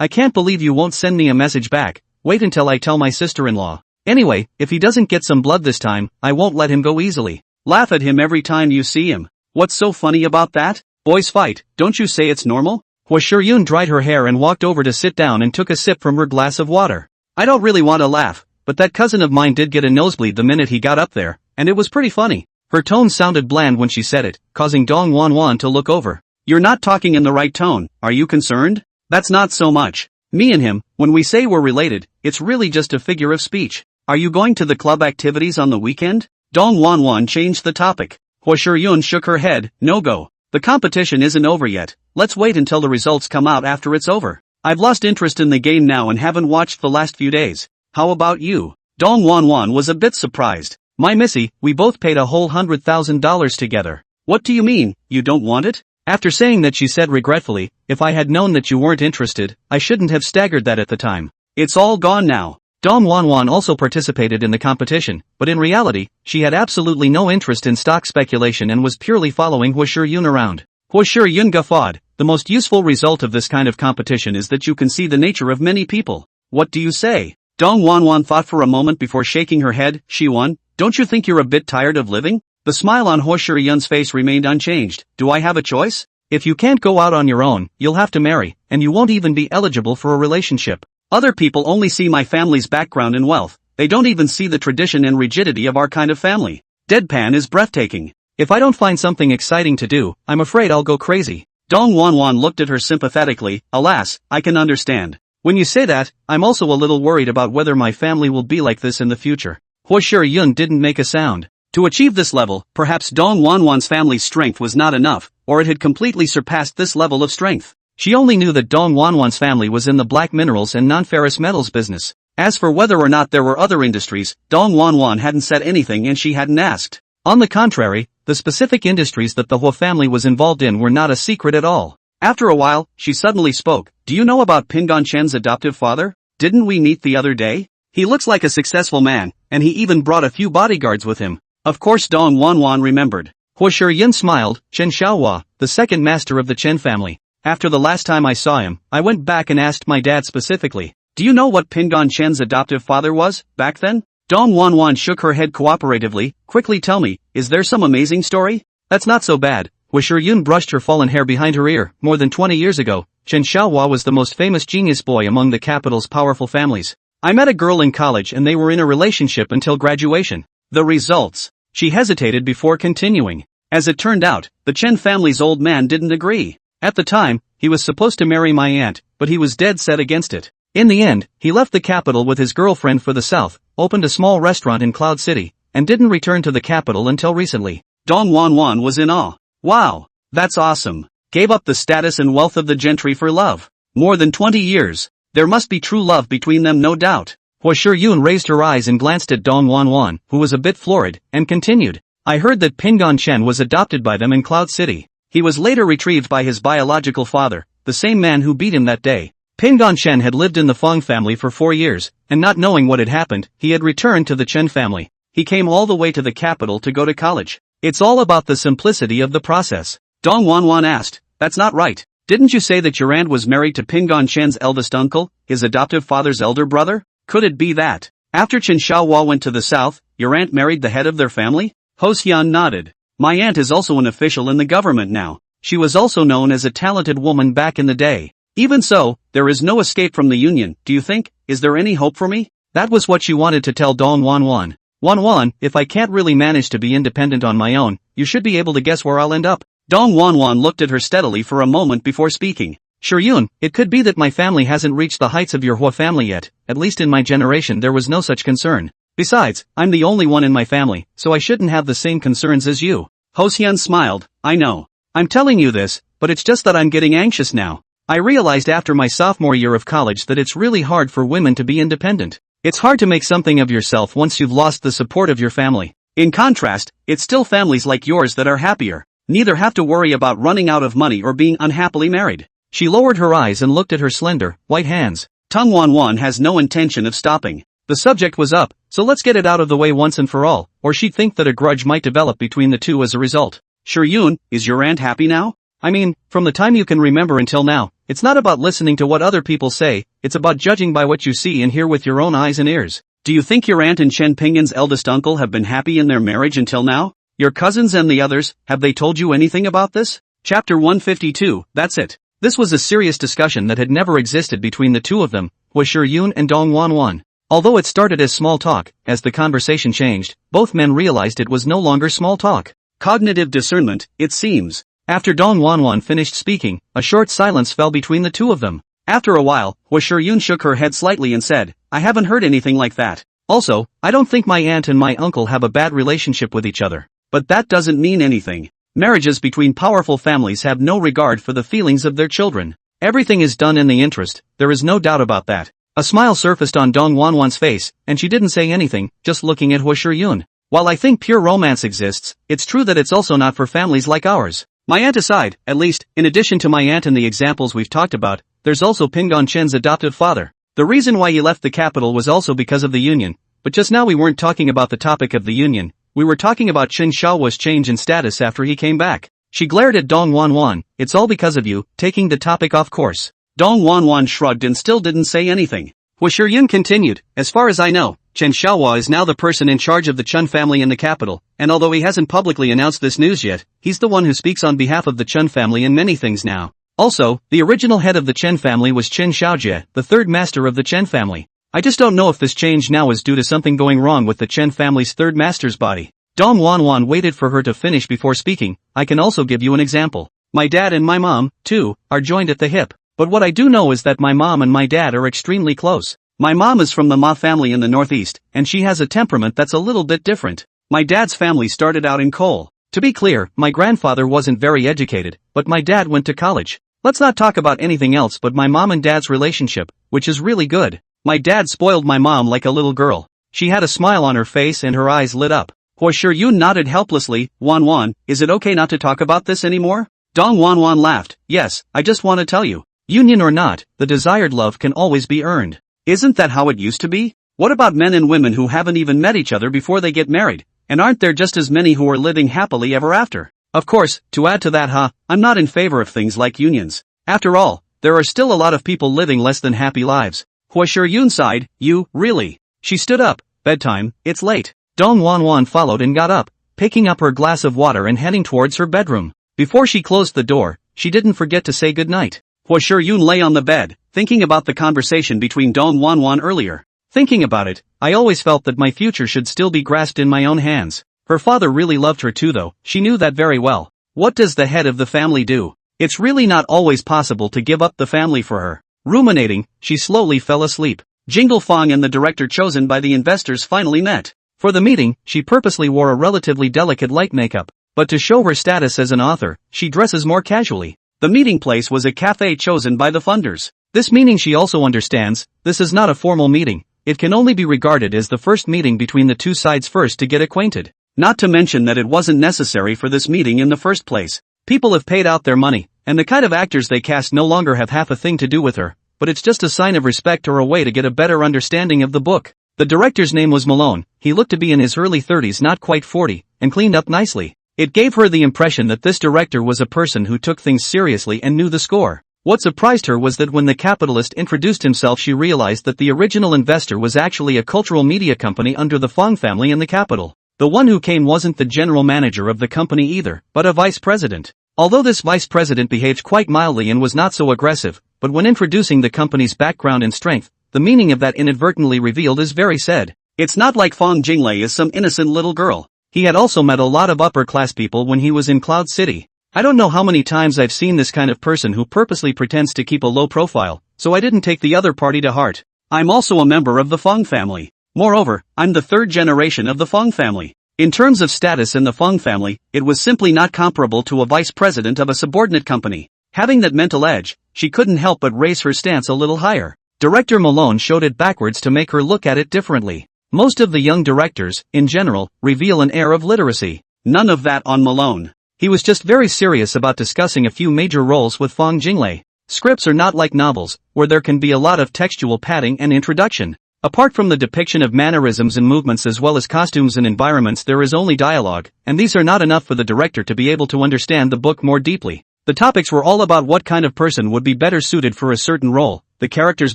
I can't believe you won't send me a message back. Wait until I tell my sister-in-law. Anyway, if he doesn't get some blood this time, I won't let him go easily. Laugh at him every time you see him. What's so funny about that? Boys fight, don't you say it's normal? Hua Shiyun dried her hair and walked over to sit down and took a sip from her glass of water. I don't really want to laugh, but that cousin of mine did get a nosebleed the minute he got up there, and it was pretty funny. Her tone sounded bland when she said it, causing Dong Wanwan to look over. You're not talking in the right tone, are you concerned? That's not so much. Me and him, when we say we're related, it's really just a figure of speech. Are you going to the club activities on the weekend? Dong Wanwan changed the topic. Hua Shiyun shook her head, no go. The competition isn't over yet. Let's wait until the results come out after it's over. I've lost interest in the game now and haven't watched the last few days. How about you? Dong Wanwan was a bit surprised. My missy, we both paid a whole $100,000 together. What do you mean, you don't want it? After saying that she said regretfully, if I had known that you weren't interested, I shouldn't have staggered that at the time. It's all gone now. Dong Wanwan also participated in the competition, but in reality, she had absolutely no interest in stock speculation and was purely following Hua Shiyun around. Hua Shiyun guffawed. The most useful result of this kind of competition is that you can see the nature of many people. What do you say? Dong Wanwan thought for a moment before shaking her head. Shiwan, don't you think you're a bit tired of living? The smile on Hua Shiyun's face remained unchanged. Do I have a choice? If you can't go out on your own, you'll have to marry, and you won't even be eligible for a relationship. Other people only see my family's background and wealth. They don't even see the tradition and rigidity of our kind of family. Deadpan is breathtaking. If I don't find something exciting to do, I'm afraid I'll go crazy. Dong Wanwan looked at her sympathetically. Alas, I can understand. When you say that, I'm also a little worried about whether my family will be like this in the future. Hua Shiyun didn't make a sound. To achieve this level, perhaps Dong Wanwan's family's strength was not enough, or it had completely surpassed this level of strength. She only knew that Dong Wanwan's family was in the black minerals and non-ferrous metals business. As for whether or not there were other industries, Dong Wanwan hadn't said anything and she hadn't asked. On the contrary, the specific industries that the Hua family was involved in were not a secret at all. After a while, she suddenly spoke. Do you know about Pingan Chen's adoptive father? Didn't we meet the other day? He looks like a successful man, and he even brought a few bodyguards with him. Of course Dong Wanwan remembered. Hua Shiyun smiled. Chen Xiaohua, the second master of the Chen family. After the last time I saw him, I went back and asked my dad specifically. Do you know what Pingan Chen's adoptive father was, back then? Dong Wanwan shook her head cooperatively. Quickly tell me, is there some amazing story? That's not so bad. Hua Shiyun brushed her fallen hair behind her ear. More than 20 years ago, Chen Xiaohua was the most famous genius boy among the capital's powerful families. I met a girl in college and they were in a relationship until graduation. The results. She hesitated before continuing. As it turned out, the Chen family's old man didn't agree. At the time, he was supposed to marry my aunt, but he was dead set against it. In the end, he left the capital with his girlfriend for the south, opened a small restaurant in Cloud City, and didn't return to the capital until recently. Dong Wanwan was in awe. Wow, that's awesome. Gave up the status and wealth of the gentry for love. More than 20 years. There must be true love between them, no doubt. Hua Shiyun raised her eyes and glanced at Dong Wanwan, who was a bit florid, and continued. I heard that Pingon Chen was adopted by them in Cloud City. He was later retrieved by his biological father, the same man who beat him that day. Pingon Chen had lived in the Feng family for 4 years, and not knowing what had happened, he had returned to the Chen family. He came all the way to the capital to go to college. It's all about the simplicity of the process. Dong Wanwan asked, that's not right. Didn't you say that your aunt was married to Pingon Chen's eldest uncle, his adoptive father's elder brother? Could it be that, after Chen Xiaohua went to the south, your aunt married the head of their family? Ho Xian nodded. My aunt is also an official in the government now. She was also known as a talented woman back in the day. Even so, there is no escape from the union, do you think? Is there any hope for me? That was what she wanted to tell Dong Wanwan. Wanwan, if I can't really manage to be independent on my own, you should be able to guess where I'll end up. Dong Wanwan looked at her steadily for a moment before speaking. Shiyun, it could be that my family hasn't reached the heights of your Hua family yet, at least in my generation there was no such concern. Besides, I'm the only one in my family, so I shouldn't have the same concerns as you. Ho Xian smiled, I know. I'm telling you this, but it's just that I'm getting anxious now. I realized after my sophomore year of college that it's really hard for women to be independent. It's hard to make something of yourself once you've lost the support of your family. In contrast, it's still families like yours that are happier. Neither have to worry about running out of money or being unhappily married. She lowered her eyes and looked at her slender, white hands. Tung Wanwan has no intention of stopping. The subject was up, so let's get it out of the way once and for all, or she'd think that a grudge might develop between the two as a result. Shiyun, is your aunt happy now? I mean, from the time you can remember until now, it's not about listening to what other people say, it's about judging by what you see and hear with your own eyes and ears. Do you think your aunt and Chen Pingyin's eldest uncle have been happy in their marriage until now? Your cousins and the others, have they told you anything about this? Chapter 152, that's it. This was a serious discussion that had never existed between the two of them, Hua Shiyun and Dong Wanwan. Although it started as small talk, as the conversation changed, both men realized it was no longer small talk. Cognitive discernment, it seems. After Dong Wanwan finished speaking, a short silence fell between the two of them. After a while, Hua Shiyun shook her head slightly and said, I haven't heard anything like that. Also, I don't think my aunt and my uncle have a bad relationship with each other. But that doesn't mean anything. Marriages between powerful families have no regard for the feelings of their children. Everything is done in the interest, there is no doubt about that. A smile surfaced on Dong Wanwan's face, and she didn't say anything, just looking at Hua Shiyun. While I think pure romance exists, it's true that it's also not for families like ours. My aunt aside, at least, in addition to my aunt and the examples we've talked about, there's also Pingon Chen's adoptive father. The reason why he left the capital was also because of the union, but just now we weren't talking about the topic of the union. We were talking about Chen Xiaohua's change in status after he came back. She glared at Dong Wanwan, it's all because of you, taking the topic off course. Dong Wanwan shrugged and still didn't say anything. Hua Shiyun continued, as far as I know, Chen Xiaohua is now the person in charge of the Chen family in the capital, and although he hasn't publicly announced this news yet, he's the one who speaks on behalf of the Chen family in many things now. Also, the original head of the Chen family was Chen Xiaojie, the third master of the Chen family. I just don't know if this change now is due to something going wrong with the Chen family's third master's body. Dong Wanwan waited for her to finish before speaking. I can also give you an example. My dad and my mom, too, are joined at the hip. But what I do know is that my mom and my dad are extremely close. My mom is from the Ma family in the northeast, and she has a temperament that's a little bit different. My dad's family started out in coal. To be clear, my grandfather wasn't very educated, but my dad went to college. Let's not talk about anything else but my mom and dad's relationship, which is really good. My dad spoiled my mom like a little girl. She had a smile on her face and her eyes lit up. Hua Shiyun nodded helplessly. Wanwan, is it okay not to talk about this anymore? Dong Wanwan laughed. Yes, I just want to tell you. Union or not, the desired love can always be earned. Isn't that how it used to be? What about men and women who haven't even met each other before they get married? And aren't there just as many who are living happily ever after? Of course, to add to that, I'm not in favor of things like unions. After all, there are still a lot of people living less than happy lives. Hua Shiyun sighed. You, really? She stood up. Bedtime, it's late. Dong Wanwan followed and got up, picking up her glass of water and heading towards her bedroom. Before she closed the door, she didn't forget to say goodnight. Hua Shiyun lay on the bed, thinking about the conversation between Dong Wanwan earlier. Thinking about it, I always felt that my future should still be grasped in my own hands. Her father really loved her too though, she knew that very well. What does the head of the family do? It's really not always possible to give up the family for her. Ruminating, she slowly fell asleep. Jingle Fong and the director chosen by the investors finally met. For the meeting, she purposely wore a relatively delicate light makeup, but to show her status as an author, she dresses more casually. The meeting place was a cafe chosen by the funders. This meaning she also understands, this is not a formal meeting, it can only be regarded as the first meeting between the two sides first to get acquainted. Not to mention that it wasn't necessary for this meeting in the first place. People have paid out their money, and the kind of actors they cast no longer have half a thing to do with her, but it's just a sign of respect or a way to get a better understanding of the book. The director's name was Malone, he looked to be in his early 30s, not quite 40, and cleaned up nicely. It gave her the impression that this director was a person who took things seriously and knew the score. What surprised her was that when the capitalist introduced himself she realized that the original investor was actually a cultural media company under the Fong family in the capital. The one who came wasn't the general manager of the company either, but a vice president. Although this vice president behaved quite mildly and was not so aggressive, but when introducing the company's background and strength, the meaning of that inadvertently revealed is very sad. It's not like Fong Jinglei is some innocent little girl. He had also met a lot of upper-class people when he was in Cloud City. I don't know how many times I've seen this kind of person who purposely pretends to keep a low profile, so I didn't take the other party to heart. I'm also a member of the Fong family. Moreover, I'm the third generation of the Fong family. In terms of status in the Fong family, it was simply not comparable to a vice president of a subordinate company. Having that mental edge, she couldn't help but raise her stance a little higher. Director Malone showed it backwards to make her look at it differently. Most of the young directors, in general, reveal an air of literacy. None of that on Malone. He was just very serious about discussing a few major roles with Fong Jinglei. Scripts are not like novels, where there can be a lot of textual padding and introduction. Apart from the depiction of mannerisms and movements as well as costumes and environments, there is only dialogue, and these are not enough for the director to be able to understand the book more deeply. The topics were all about what kind of person would be better suited for a certain role, the character's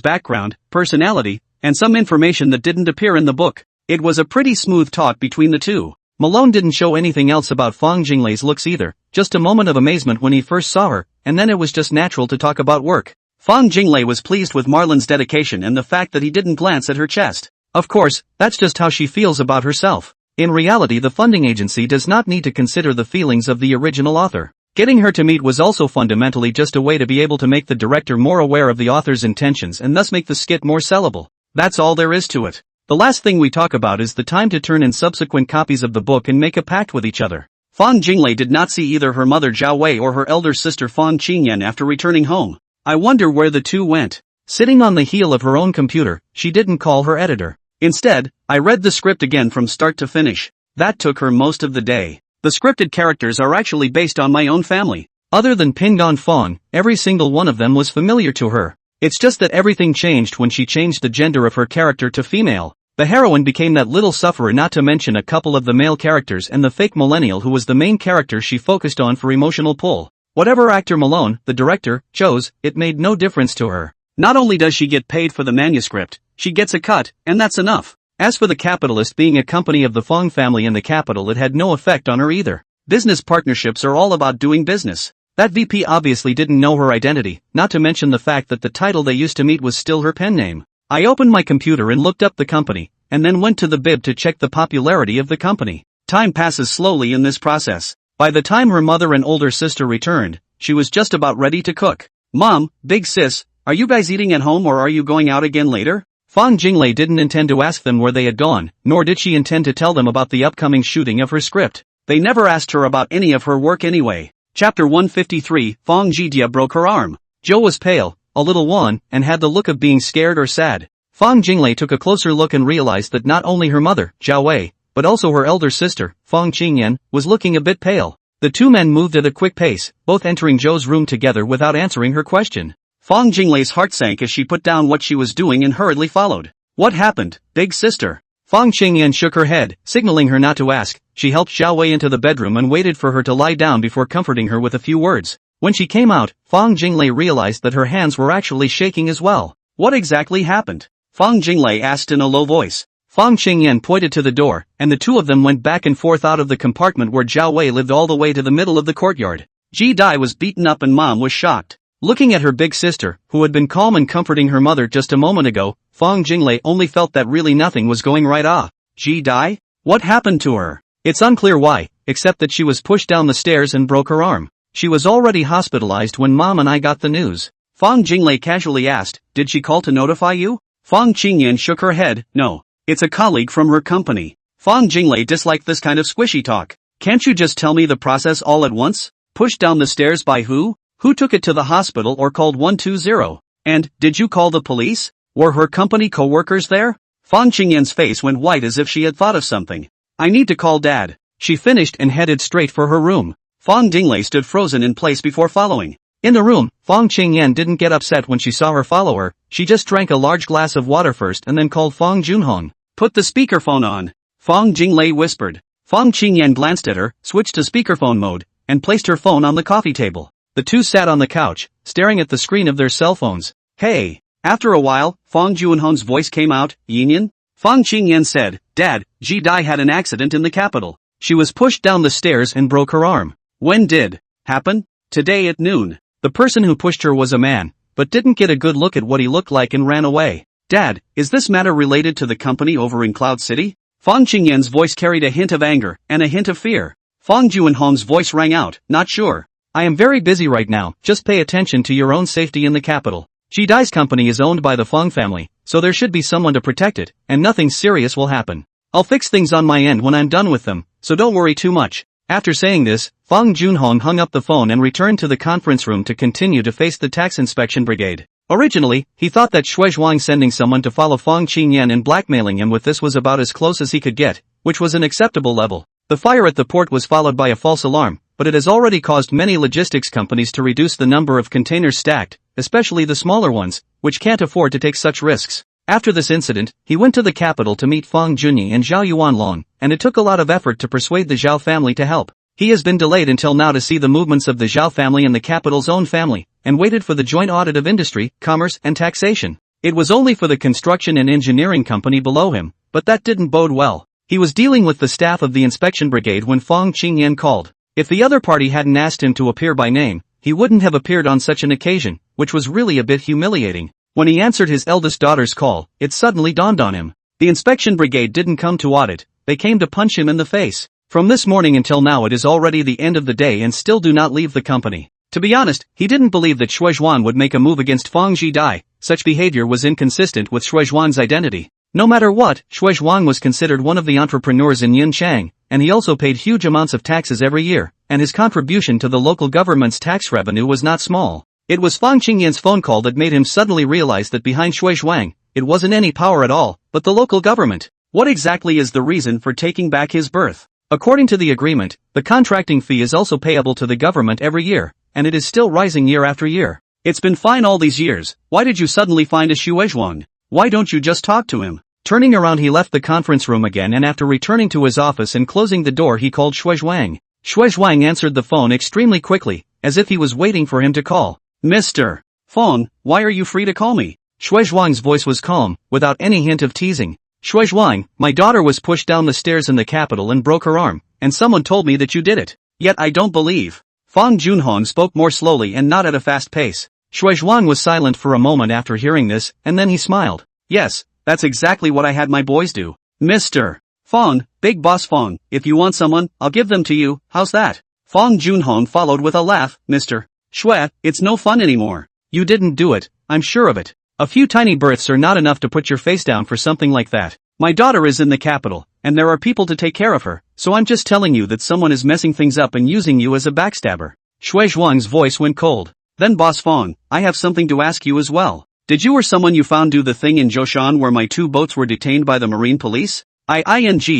background, personality, and some information that didn't appear in the book. It was a pretty smooth talk between the two. Malone didn't show anything else about Fong Jinglei's looks either, just a moment of amazement when he first saw her, and then it was just natural to talk about work. Fong Jinglei was pleased with Marlon's dedication and the fact that he didn't glance at her chest. Of course, that's just how she feels about herself. In reality, the funding agency does not need to consider the feelings of the original author. Getting her to meet was also fundamentally just a way to be able to make the director more aware of the author's intentions and thus make the skit more sellable. That's all there is to it. The last thing we talk about is the time to turn in subsequent copies of the book and make a pact with each other. Fong Jinglei did not see either her mother Zhao Wei or her elder sister Fong Qingyan after returning home. I wonder where the two went. Sitting on the heel of her own computer, she didn't call her editor. Instead, I read the script again from start to finish. That took her most of the day. The scripted characters are actually based on my own family. Other than Pingon Fong, every single one of them was familiar to her. It's just that everything changed when she changed the gender of her character to female. The heroine became that little sufferer, not to mention a couple of the male characters and the fake millennial who was the main character she focused on for emotional pull. Whatever actor Malone, the director, chose, it made no difference to her. Not only does she get paid for the manuscript, she gets a cut, and that's enough. As for the capitalist being a company of the Fong family in the capital, it had no effect on her either. Business partnerships are all about doing business. That VP obviously didn't know her identity, not to mention the fact that the title they used to meet was still her pen name. I opened my computer and looked up the company, and then went to the bib to check the popularity of the company. Time passes slowly in this process. By the time her mother and older sister returned, she was just about ready to cook. Mom, big sis, are you guys eating at home or are you going out again later? Fong Jinglei didn't intend to ask them where they had gone, nor did she intend to tell them about the upcoming shooting of her script. They never asked her about any of her work anyway. Chapter 153, Fong Jijia broke her arm. Zhou was pale, a little wan, and had the look of being scared or sad. Fong Jinglei took a closer look and realized that not only her mother, Zhao Wei, but also her elder sister, Fong Qingyan, was looking a bit pale. The two men moved at a quick pace, both entering Zhou's room together without answering her question. Fong Jinglei's heart sank as she put down what she was doing and hurriedly followed. What happened, big sister? Fong Qingyan shook her head, signaling her not to ask. She helped Zhao Wei into the bedroom and waited for her to lie down before comforting her with a few words. When she came out, Fong Jinglei realized that her hands were actually shaking as well. What exactly happened? Fong Jinglei asked in a low voice. Fong Qingyan pointed to the door, and the two of them went back and forth out of the compartment where Zhao Wei lived all the way to the middle of the courtyard. Ji Dai was beaten up and Mom was shocked. Looking at her big sister, who had been calm and comforting her mother just a moment ago, Fong Jinglei only felt that really nothing was going right. Ji Dai? What happened to her? It's unclear why, except that she was pushed down the stairs and broke her arm. She was already hospitalized when Mom and I got the news. Fong Jinglei casually asked, did she call to notify you? Fong Qingyan shook her head, no. It's a colleague from her company. Fong Jinglei disliked this kind of squishy talk. Can't you just tell me the process all at once? Pushed down the stairs by who? Who took it to the hospital or called 120? And, did you call the police? Were her company co-workers there? Fong Qingyan's face went white as if she had thought of something. I need to call Dad. She finished and headed straight for her room. Fong Jinglei stood frozen in place before following. In the room, Fong Qingyan didn't get upset when she saw her follow her. She just drank a large glass of water first and then called Fong Junhong. Put the speakerphone on. Fong Jinglei whispered. Fong Qingyan glanced at her, switched to speakerphone mode, and placed her phone on the coffee table. The two sat on the couch, staring at the screen of their cell phones. Hey! After a while, Fong Junhong's voice came out, Yinyan? Fong Qingyan said, Dad, Ji Dai had an accident in the capital. She was pushed down the stairs and broke her arm. When did happen? Today at noon. The person who pushed her was a man, but didn't get a good look at what he looked like and ran away. Dad, is this matter related to the company over in Cloud City? Fong Qingyan's voice carried a hint of anger and a hint of fear. Fong Junhong's voice rang out, not sure. I am very busy right now, just pay attention to your own safety in the capital. Ji Dai's company is owned by the Fong family, so there should be someone to protect it, and nothing serious will happen. I'll fix things on my end when I'm done with them, so don't worry too much. After saying this, Fong Junhong hung up the phone and returned to the conference room to continue to face the tax inspection brigade. Originally, he thought that Shui Zhuang sending someone to follow Fong Qingyan and blackmailing him with this was about as close as he could get, which was an acceptable level. The fire at the port was followed by a false alarm, but it has already caused many logistics companies to reduce the number of containers stacked, especially the smaller ones, which can't afford to take such risks. After this incident, he went to the capital to meet Fong Junyi and Zhao Yuanlong, and it took a lot of effort to persuade the Zhao family to help. He has been delayed until now to see the movements of the Zhao family and the capital's own family, and waited for the joint audit of industry, commerce, and taxation. It was only for the construction and engineering company below him, but that didn't bode well. He was dealing with the staff of the inspection brigade when Fong Qingyan called. If the other party hadn't asked him to appear by name, he wouldn't have appeared on such an occasion, which was really a bit humiliating. When he answered his eldest daughter's call, it suddenly dawned on him. The inspection brigade didn't come to audit, they came to punch him in the face. From this morning until now it is already the end of the day and still do not leave the company. To be honest, he didn't believe that Shui Zhuan would make a move against Fong Ji Dai. Such behavior was inconsistent with Shui Zhuan's identity. No matter what, Shui Zhuan was considered one of the entrepreneurs in Yunchang, and he also paid huge amounts of taxes every year, and his contribution to the local government's tax revenue was not small. It was Fong Qingyan's phone call that made him suddenly realize that behind Shui Zhuang, it wasn't any power at all, but the local government. What exactly is the reason for taking back his berth? According to the agreement, the contracting fee is also payable to the government every year, and it is still rising year after year. It's been fine all these years, why did you suddenly find a Shui Zhuang? Why don't you just talk to him? Turning around he left the conference room again and after returning to his office and closing the door he called Shui Zhuang. Shui Zhuang answered the phone extremely quickly, as if he was waiting for him to call. Mr. Fong, why are you free to call me? Shui Zhuang's voice was calm, without any hint of teasing. Shui Zhuang, my daughter was pushed down the stairs in the capital and broke her arm, and someone told me that you did it. Yet I don't believe. Fong Junhong spoke more slowly and not at a fast pace. Shui Zhuang was silent for a moment after hearing this, and then he smiled. Yes, that's exactly what I had my boys do. Mr. Fong, Big Boss Fong, if you want someone, I'll give them to you, how's that? Fong Junhong followed with a laugh, Mr. Shui, it's no fun anymore. You didn't do it, I'm sure of it. A few tiny berths are not enough to put your face down for something like that. My daughter is in the capital, and there are people to take care of her, so I'm just telling you that someone is messing things up and using you as a backstabber. Shui Zhuang's voice went cold. Then Boss Fong, I have something to ask you as well. Did you or someone you found do the thing in Zhoushan where my 2 boats were detained by the marine police? I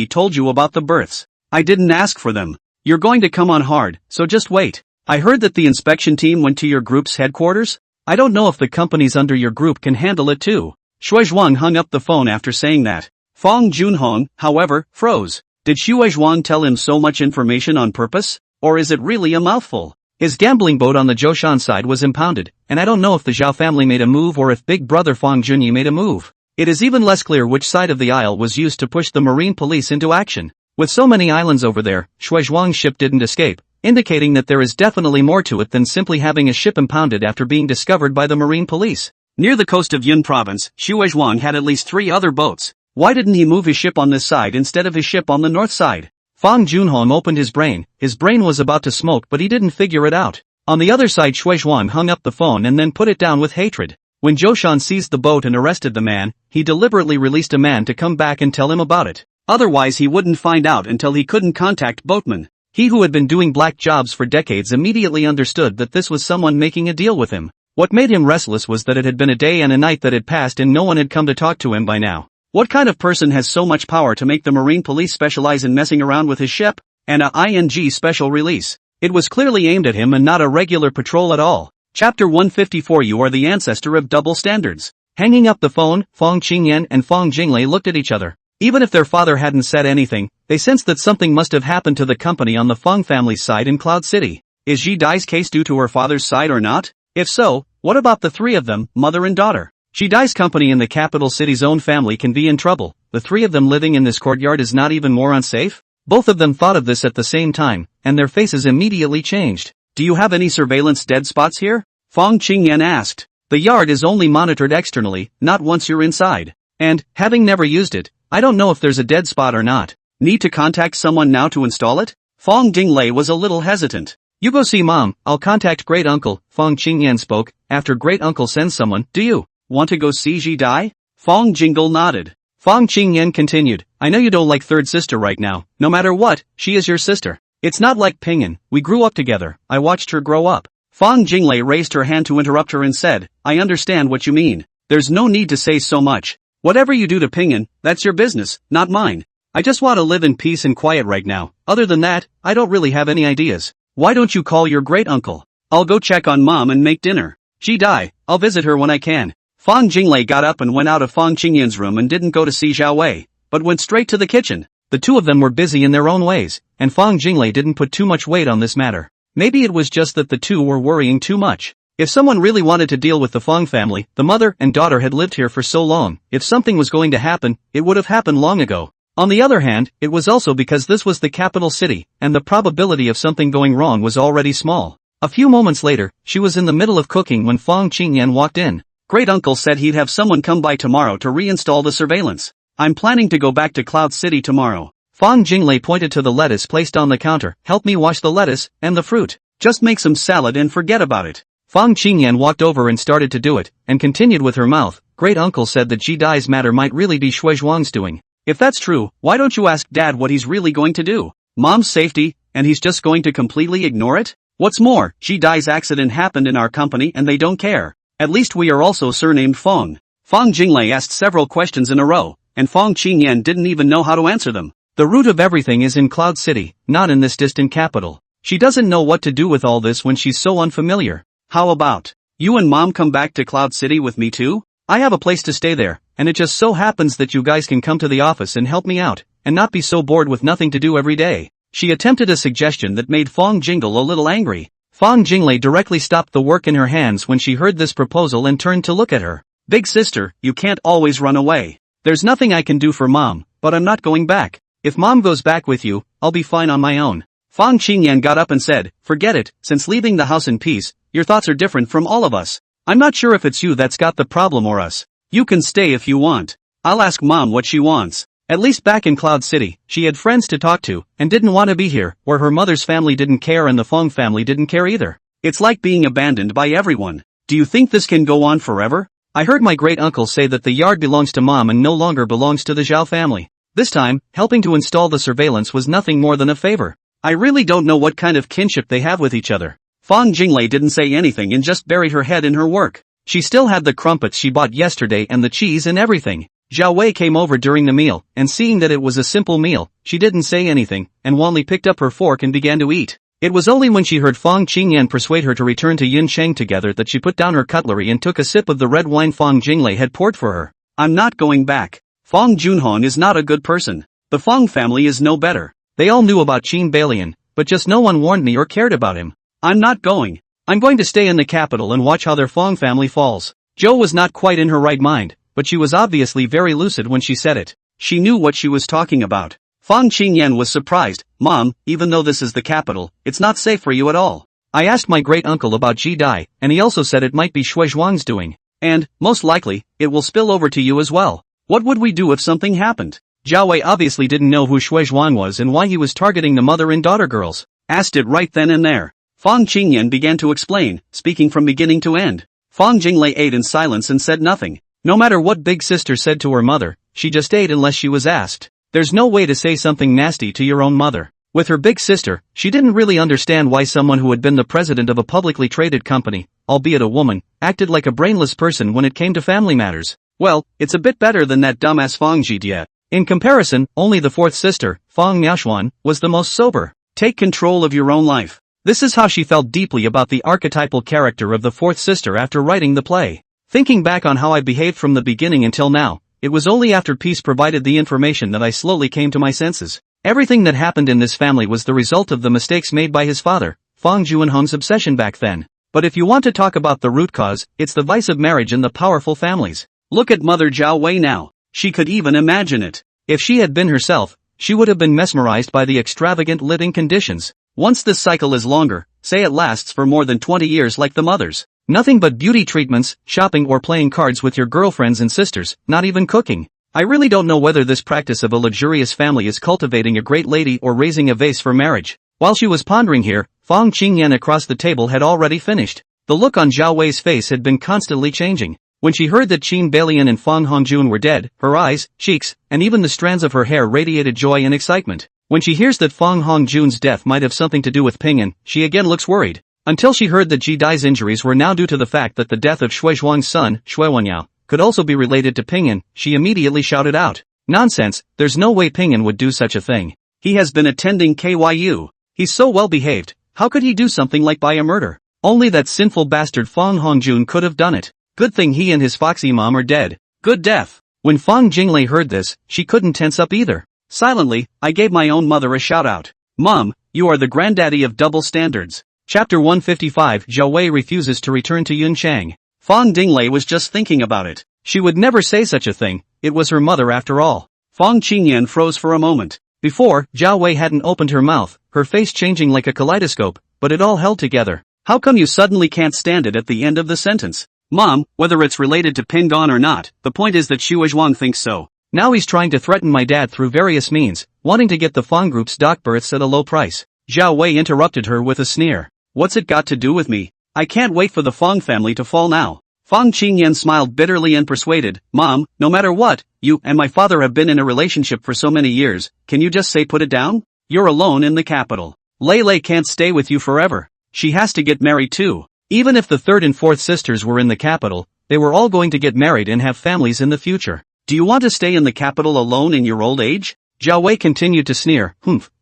told you about the berths. I didn't ask for them. You're going to come on hard, so just wait. I heard that the inspection team went to your group's headquarters? I don't know if the companies under your group can handle it too. Shui Zhuang hung up the phone after saying that. Fong Junhong, however, froze. Did Shui Zhuang tell him so much information on purpose? Or is it really a mouthful? His gambling boat on the Zhoushan side was impounded, and I don't know if the Zhao family made a move or if Big Brother Fong Junyi made a move. It is even less clear which side of the aisle was used to push the marine police into action. With so many islands over there, Shui Zhuang's ship didn't escape. indicating that there is definitely more to it than simply having a ship impounded after being discovered by the marine police. Near the coast of Yun province, Xue Zhuang had at least 3 other boats. Why didn't he move his ship on this side instead of his ship on the north side? Fang Junhong opened his brain was about to smoke but he didn't figure it out. On the other side Xue Zhuang hung up the phone and then put it down with hatred. When Zhou Shan seized the boat and arrested the man, he deliberately released a man to come back and tell him about it. Otherwise he wouldn't find out until he couldn't contact boatmen. He who had been doing black jobs for decades immediately understood that this was someone making a deal with him. What made him restless was that it had been a day and a night that had passed and no one had come to talk to him by now. What kind of person has so much power to make the marine police specialize in messing around with his ship? And a ING special release. It was clearly aimed at him and not a regular patrol at all. Chapter 154. You are the ancestor of double standards. Hanging up the phone, Fang Qingyan and Fang Jinglei looked at each other. Even if their father hadn't said anything, they sensed that something must have happened to the company on the Fang family's side in Cloud City. Is Ji Dai's case due to her father's side or not? If so, what about the 3 of them, mother and daughter? Ji Dai's company in the capital city's own family can be in trouble. The 3 of them living in this courtyard is not even more unsafe? Both of them thought of this at the same time, and their faces immediately changed. Do you have any surveillance dead spots here? Fang Qingyan asked. The yard is only monitored externally, not once you're inside. And, having never used it, I don't know if there's a dead spot or not. Need to contact someone now to install it? Fang Jinglei was a little hesitant. You go see mom, I'll contact great uncle, Fang Qingyan spoke. After great uncle sends someone, do you want to go see Ji Dai? Fang Jingle nodded. Fang Qingyan continued, I know you don't like third sister right now, no matter what, she is your sister. It's not like Ping'an, we grew up together, I watched her grow up. Fang Jinglei raised her hand to interrupt her and said, I understand what you mean. There's no need to say so much. Whatever you do to Ping'an, that's your business, not mine. I just want to live in peace and quiet right now. Other than that, I don't really have any ideas. Why don't you call your great uncle? I'll go check on mom and make dinner. Ji Dai, I'll visit her when I can. Fang Jinglei got up and went out of Fang Qingyan's room and didn't go to see Zhao Wei, but went straight to the kitchen. The 2 of them were busy in their own ways, and Fang Jinglei didn't put too much weight on this matter. Maybe it was just that the 2 were worrying too much. If someone really wanted to deal with the Fang family, the mother and daughter had lived here for so long. If something was going to happen, it would have happened long ago. On the other hand, it was also because this was the capital city, and the probability of something going wrong was already small. A few moments later, she was in the middle of cooking when Fang Qingyan walked in. Great uncle said he'd have someone come by tomorrow to reinstall the surveillance. I'm planning to go back to Cloud City tomorrow. Fang Jinglei pointed to the lettuce placed on the counter. Help me wash the lettuce and the fruit. Just make some salad and forget about it. Fang Qingyan walked over and started to do it, and continued with her mouth. Great uncle said that Ji Dai's matter might really be Xue Zhuang's doing. If that's true, why don't you ask Dad what he's really going to do? Mom's safety, and he's just going to completely ignore it? What's more, Ji Dai's accident happened in our company and they don't care. At least we are also surnamed Fang. Fang Jinglei asked several questions in a row, and Fang Qingyan didn't even know how to answer them. The root of everything is in Cloud City, not in this distant capital. She doesn't know what to do with all this when she's so unfamiliar. How about you and Mom come back to Cloud City with me too? I have a place to stay there, and it just so happens that you guys can come to the office and help me out, and not be so bored with nothing to do every day. She attempted a suggestion that made Fang Jingle a little angry. Fang Jinglei directly stopped the work in her hands when she heard this proposal and turned to look at her. Big sister, you can't always run away. There's nothing I can do for Mom, but I'm not going back. If Mom goes back with you, I'll be fine on my own. Fang Qingyan got up and said, forget it, since leaving the house in peace, your thoughts are different from all of us. I'm not sure if it's you that's got the problem or us. You can stay if you want. I'll ask Mom what she wants. At least back in Cloud City, she had friends to talk to, and didn't want to be here, where her mother's family didn't care and the Fang family didn't care either. It's like being abandoned by everyone. Do you think this can go on forever? I heard my great uncle say that the yard belongs to Mom and no longer belongs to the Zhao family. This time, helping to install the surveillance was nothing more than a favor. I really don't know what kind of kinship they have with each other. Fang Jinglei didn't say anything and just buried her head in her work. She still had the crumpets she bought yesterday and the cheese and everything. Zhao Wei came over during the meal, and seeing that it was a simple meal, she didn't say anything, and wanly picked up her fork and began to eat. It was only when she heard Fang Qingyan persuade her to return to Yin Sheng together that she put down her cutlery and took a sip of the red wine Fang Jinglei had poured for her. I'm not going back. Fang Junhong is not a good person. The Fang family is no better. They all knew about Qin Balian, but just no one warned me or cared about him. I'm not going. I'm going to stay in the capital and watch how their Fang family falls. Zhou was not quite in her right mind, but she was obviously very lucid when she said it. She knew what she was talking about. Fang Qingyan was surprised. Mom, even though this is the capital, it's not safe for you at all. I asked my great-uncle about Ji Dai, and he also said it might be Shui Zhuang's doing. And, most likely, it will spill over to you as well. What would we do if something happened? Zhao Wei obviously didn't know who Shui Zhuang was and why he was targeting the mother and daughter girls. Asked it right then and there. Fang Qingyan began to explain, speaking from beginning to end. Fang Jinglei ate in silence and said nothing. No matter what big sister said to her mother, she just ate unless she was asked. There's no way to say something nasty to your own mother. With her big sister, she didn't really understand why someone who had been the president of a publicly traded company, albeit a woman, acted like a brainless person when it came to family matters. Well, it's a bit better than that dumbass Fang Jidie. In comparison, only the fourth sister, Fang Miaoshuan, was the most sober. Take control of your own life. This is how she felt deeply about the archetypal character of the fourth sister after writing the play. Thinking back on how I behaved from the beginning until now, it was only after Peace provided the information that I slowly came to my senses. Everything that happened in this family was the result of the mistakes made by his father, Fang Juanhong's obsession back then. But if you want to talk about the root cause, it's the vice of marriage in the powerful families. Look at Mother Zhao Wei now. She could even imagine it. If she had been herself, she would have been mesmerized by the extravagant living conditions. Once this cycle is longer, say it lasts for more than 20 years like the mother's. Nothing but beauty treatments, shopping or playing cards with your girlfriends and sisters, not even cooking. I really don't know whether this practice of a luxurious family is cultivating a great lady or raising a vase for marriage. While she was pondering here, Fang Qingyan across the table had already finished. The look on Zhao Wei's face had been constantly changing. When she heard that Qin Beilian and Fang Hongjun were dead, her eyes, cheeks, and even the strands of her hair radiated joy and excitement. When she hears that Fang Hongjun's death might have something to do with Pinyin, she again looks worried. Until she heard that Ji Dai's injuries were now due to the fact that the death of Shui Zhuang's son, Shui Wenyao, could also be related to Pinyin, she immediately shouted out. Nonsense, there's no way Pinyin would do such a thing. He has been attending KYU. He's so well behaved, how could he do something like buy a murder? Only that sinful bastard Fang Hongjun could have done it. Good thing he and his foxy mom are dead. Good death. When Fang Jinglei heard this, she couldn't tense up either. Silently, I gave my own mother a shout-out. Mom, you are the granddaddy of double standards. Chapter 155 Zhao Wei refuses to return to Yunchang. Fang Dinglei was just thinking about it. She would never say such a thing, it was her mother after all. Fang Qingyan froze for a moment. Before, Zhao Wei hadn't opened her mouth, her face changing like a kaleidoscope, but it all held together. How come you suddenly can't stand it at the end of the sentence? Mom, whether it's related to Pingdong or not, the point is that Shui Zhuang thinks so. Now he's trying to threaten my dad through various means, wanting to get the Fang Group's dock berths at a low price. Zhao Wei interrupted her with a sneer. What's it got to do with me? I can't wait for the Fang family to fall now. Fang Qingyan smiled bitterly and persuaded, Mom, no matter what, you and my father have been in a relationship for so many years, can you just say put it down? You're alone in the capital. Lei Lei can't stay with you forever. She has to get married too. Even if the third and fourth sisters were in the capital, they were all going to get married and have families in the future. Do you want to stay in the capital alone in your old age? Zhao Wei continued to sneer,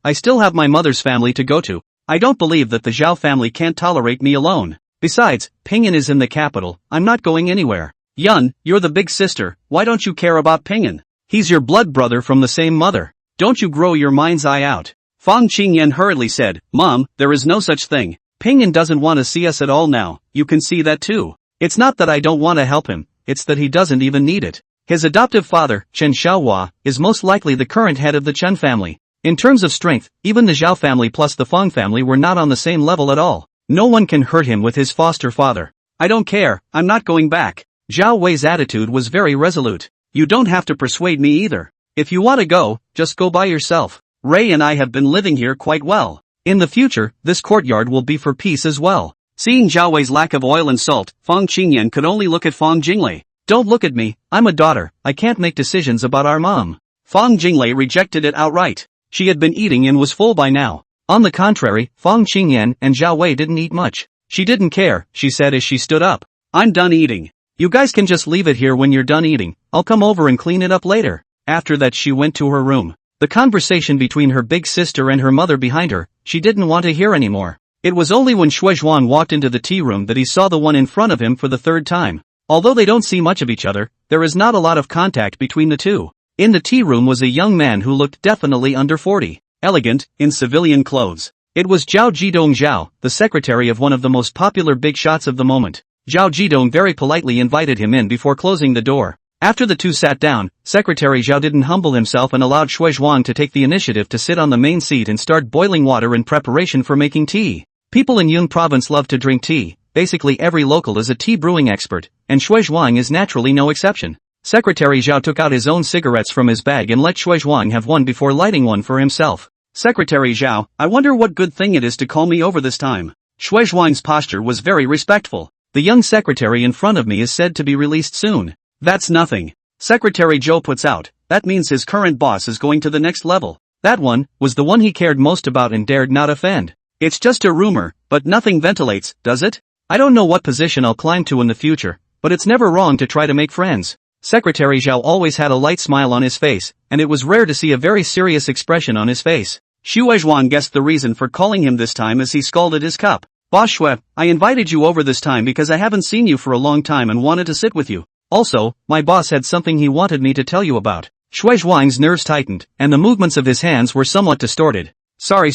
I still have my mother's family to go to. I don't believe that the Zhao family can't tolerate me alone. Besides, Pinyin is in the capital, I'm not going anywhere. Yun, you're the big sister, why don't you care about Pinyin? He's your blood brother from the same mother. Don't you grow your mind's eye out. Fang Qingyan hurriedly said, Mom, there is no such thing. Pinyin doesn't want to see us at all now, you can see that too. It's not that I don't want to help him, it's that he doesn't even need it. His adoptive father, Chen Xiaohua, is most likely the current head of the Chen family. In terms of strength, even the Zhao family plus the Fang family were not on the same level at all. No one can hurt him with his foster father. I don't care, I'm not going back. Zhao Wei's attitude was very resolute. You don't have to persuade me either. If you want to go, just go by yourself. Ray and I have been living here quite well. In the future, this courtyard will be for peace as well. Seeing Zhao Wei's lack of oil and salt, Fang Qingyan could only look at Fang Jinglei. Don't look at me, I'm a daughter, I can't make decisions about our mom. Fang Jinglei rejected it outright. She had been eating and was full by now. On the contrary, Fang Qingyan and Zhao Wei didn't eat much. She didn't care, she said as she stood up. I'm done eating. You guys can just leave it here when you're done eating, I'll come over and clean it up later. After that she went to her room. The conversation between her big sister and her mother behind her, she didn't want to hear anymore. It was only when Shui Zhuang walked into the tea room that he saw the one in front of him for the third time. Although they don't see much of each other, there is not a lot of contact between the two. In the tea room was a young man who looked definitely under 40, elegant, in civilian clothes. It was Zhao Jidong Zhao, the secretary of one of the most popular big shots of the moment. Zhao Jidong very politely invited him in before closing the door. After the two sat down, Secretary Zhao didn't humble himself and allowed Shui Zhuang to take the initiative to sit on the main seat and start boiling water in preparation for making tea. People in Yun province love to drink tea, basically every local is a tea brewing expert, and Shui Zhuang is naturally no exception. Secretary Zhao took out his own cigarettes from his bag and let Shui Zhuang have one before lighting one for himself. Secretary Zhao, I wonder what good thing it is to call me over this time. Shui Zhuang's posture was very respectful. The young secretary in front of me is said to be released soon. That's nothing. Secretary Zhou puts out, that means his current boss is going to the next level. That one was the one he cared most about and dared not offend. It's just a rumor, but nothing ventilates, does it? I don't know what position I'll climb to in the future, but it's never wrong to try to make friends. Secretary Zhao always had a light smile on his face, and it was rare to see a very serious expression on his face. Shui Zhuang guessed the reason for calling him this time as he scalded his cup. Boss Shui, I invited you over this time because I haven't seen you for a long time and wanted to sit with you. Also, my boss had something he wanted me to tell you about. Shui Zhuang's nerves tightened, and the movements of his hands were somewhat distorted. Sorry.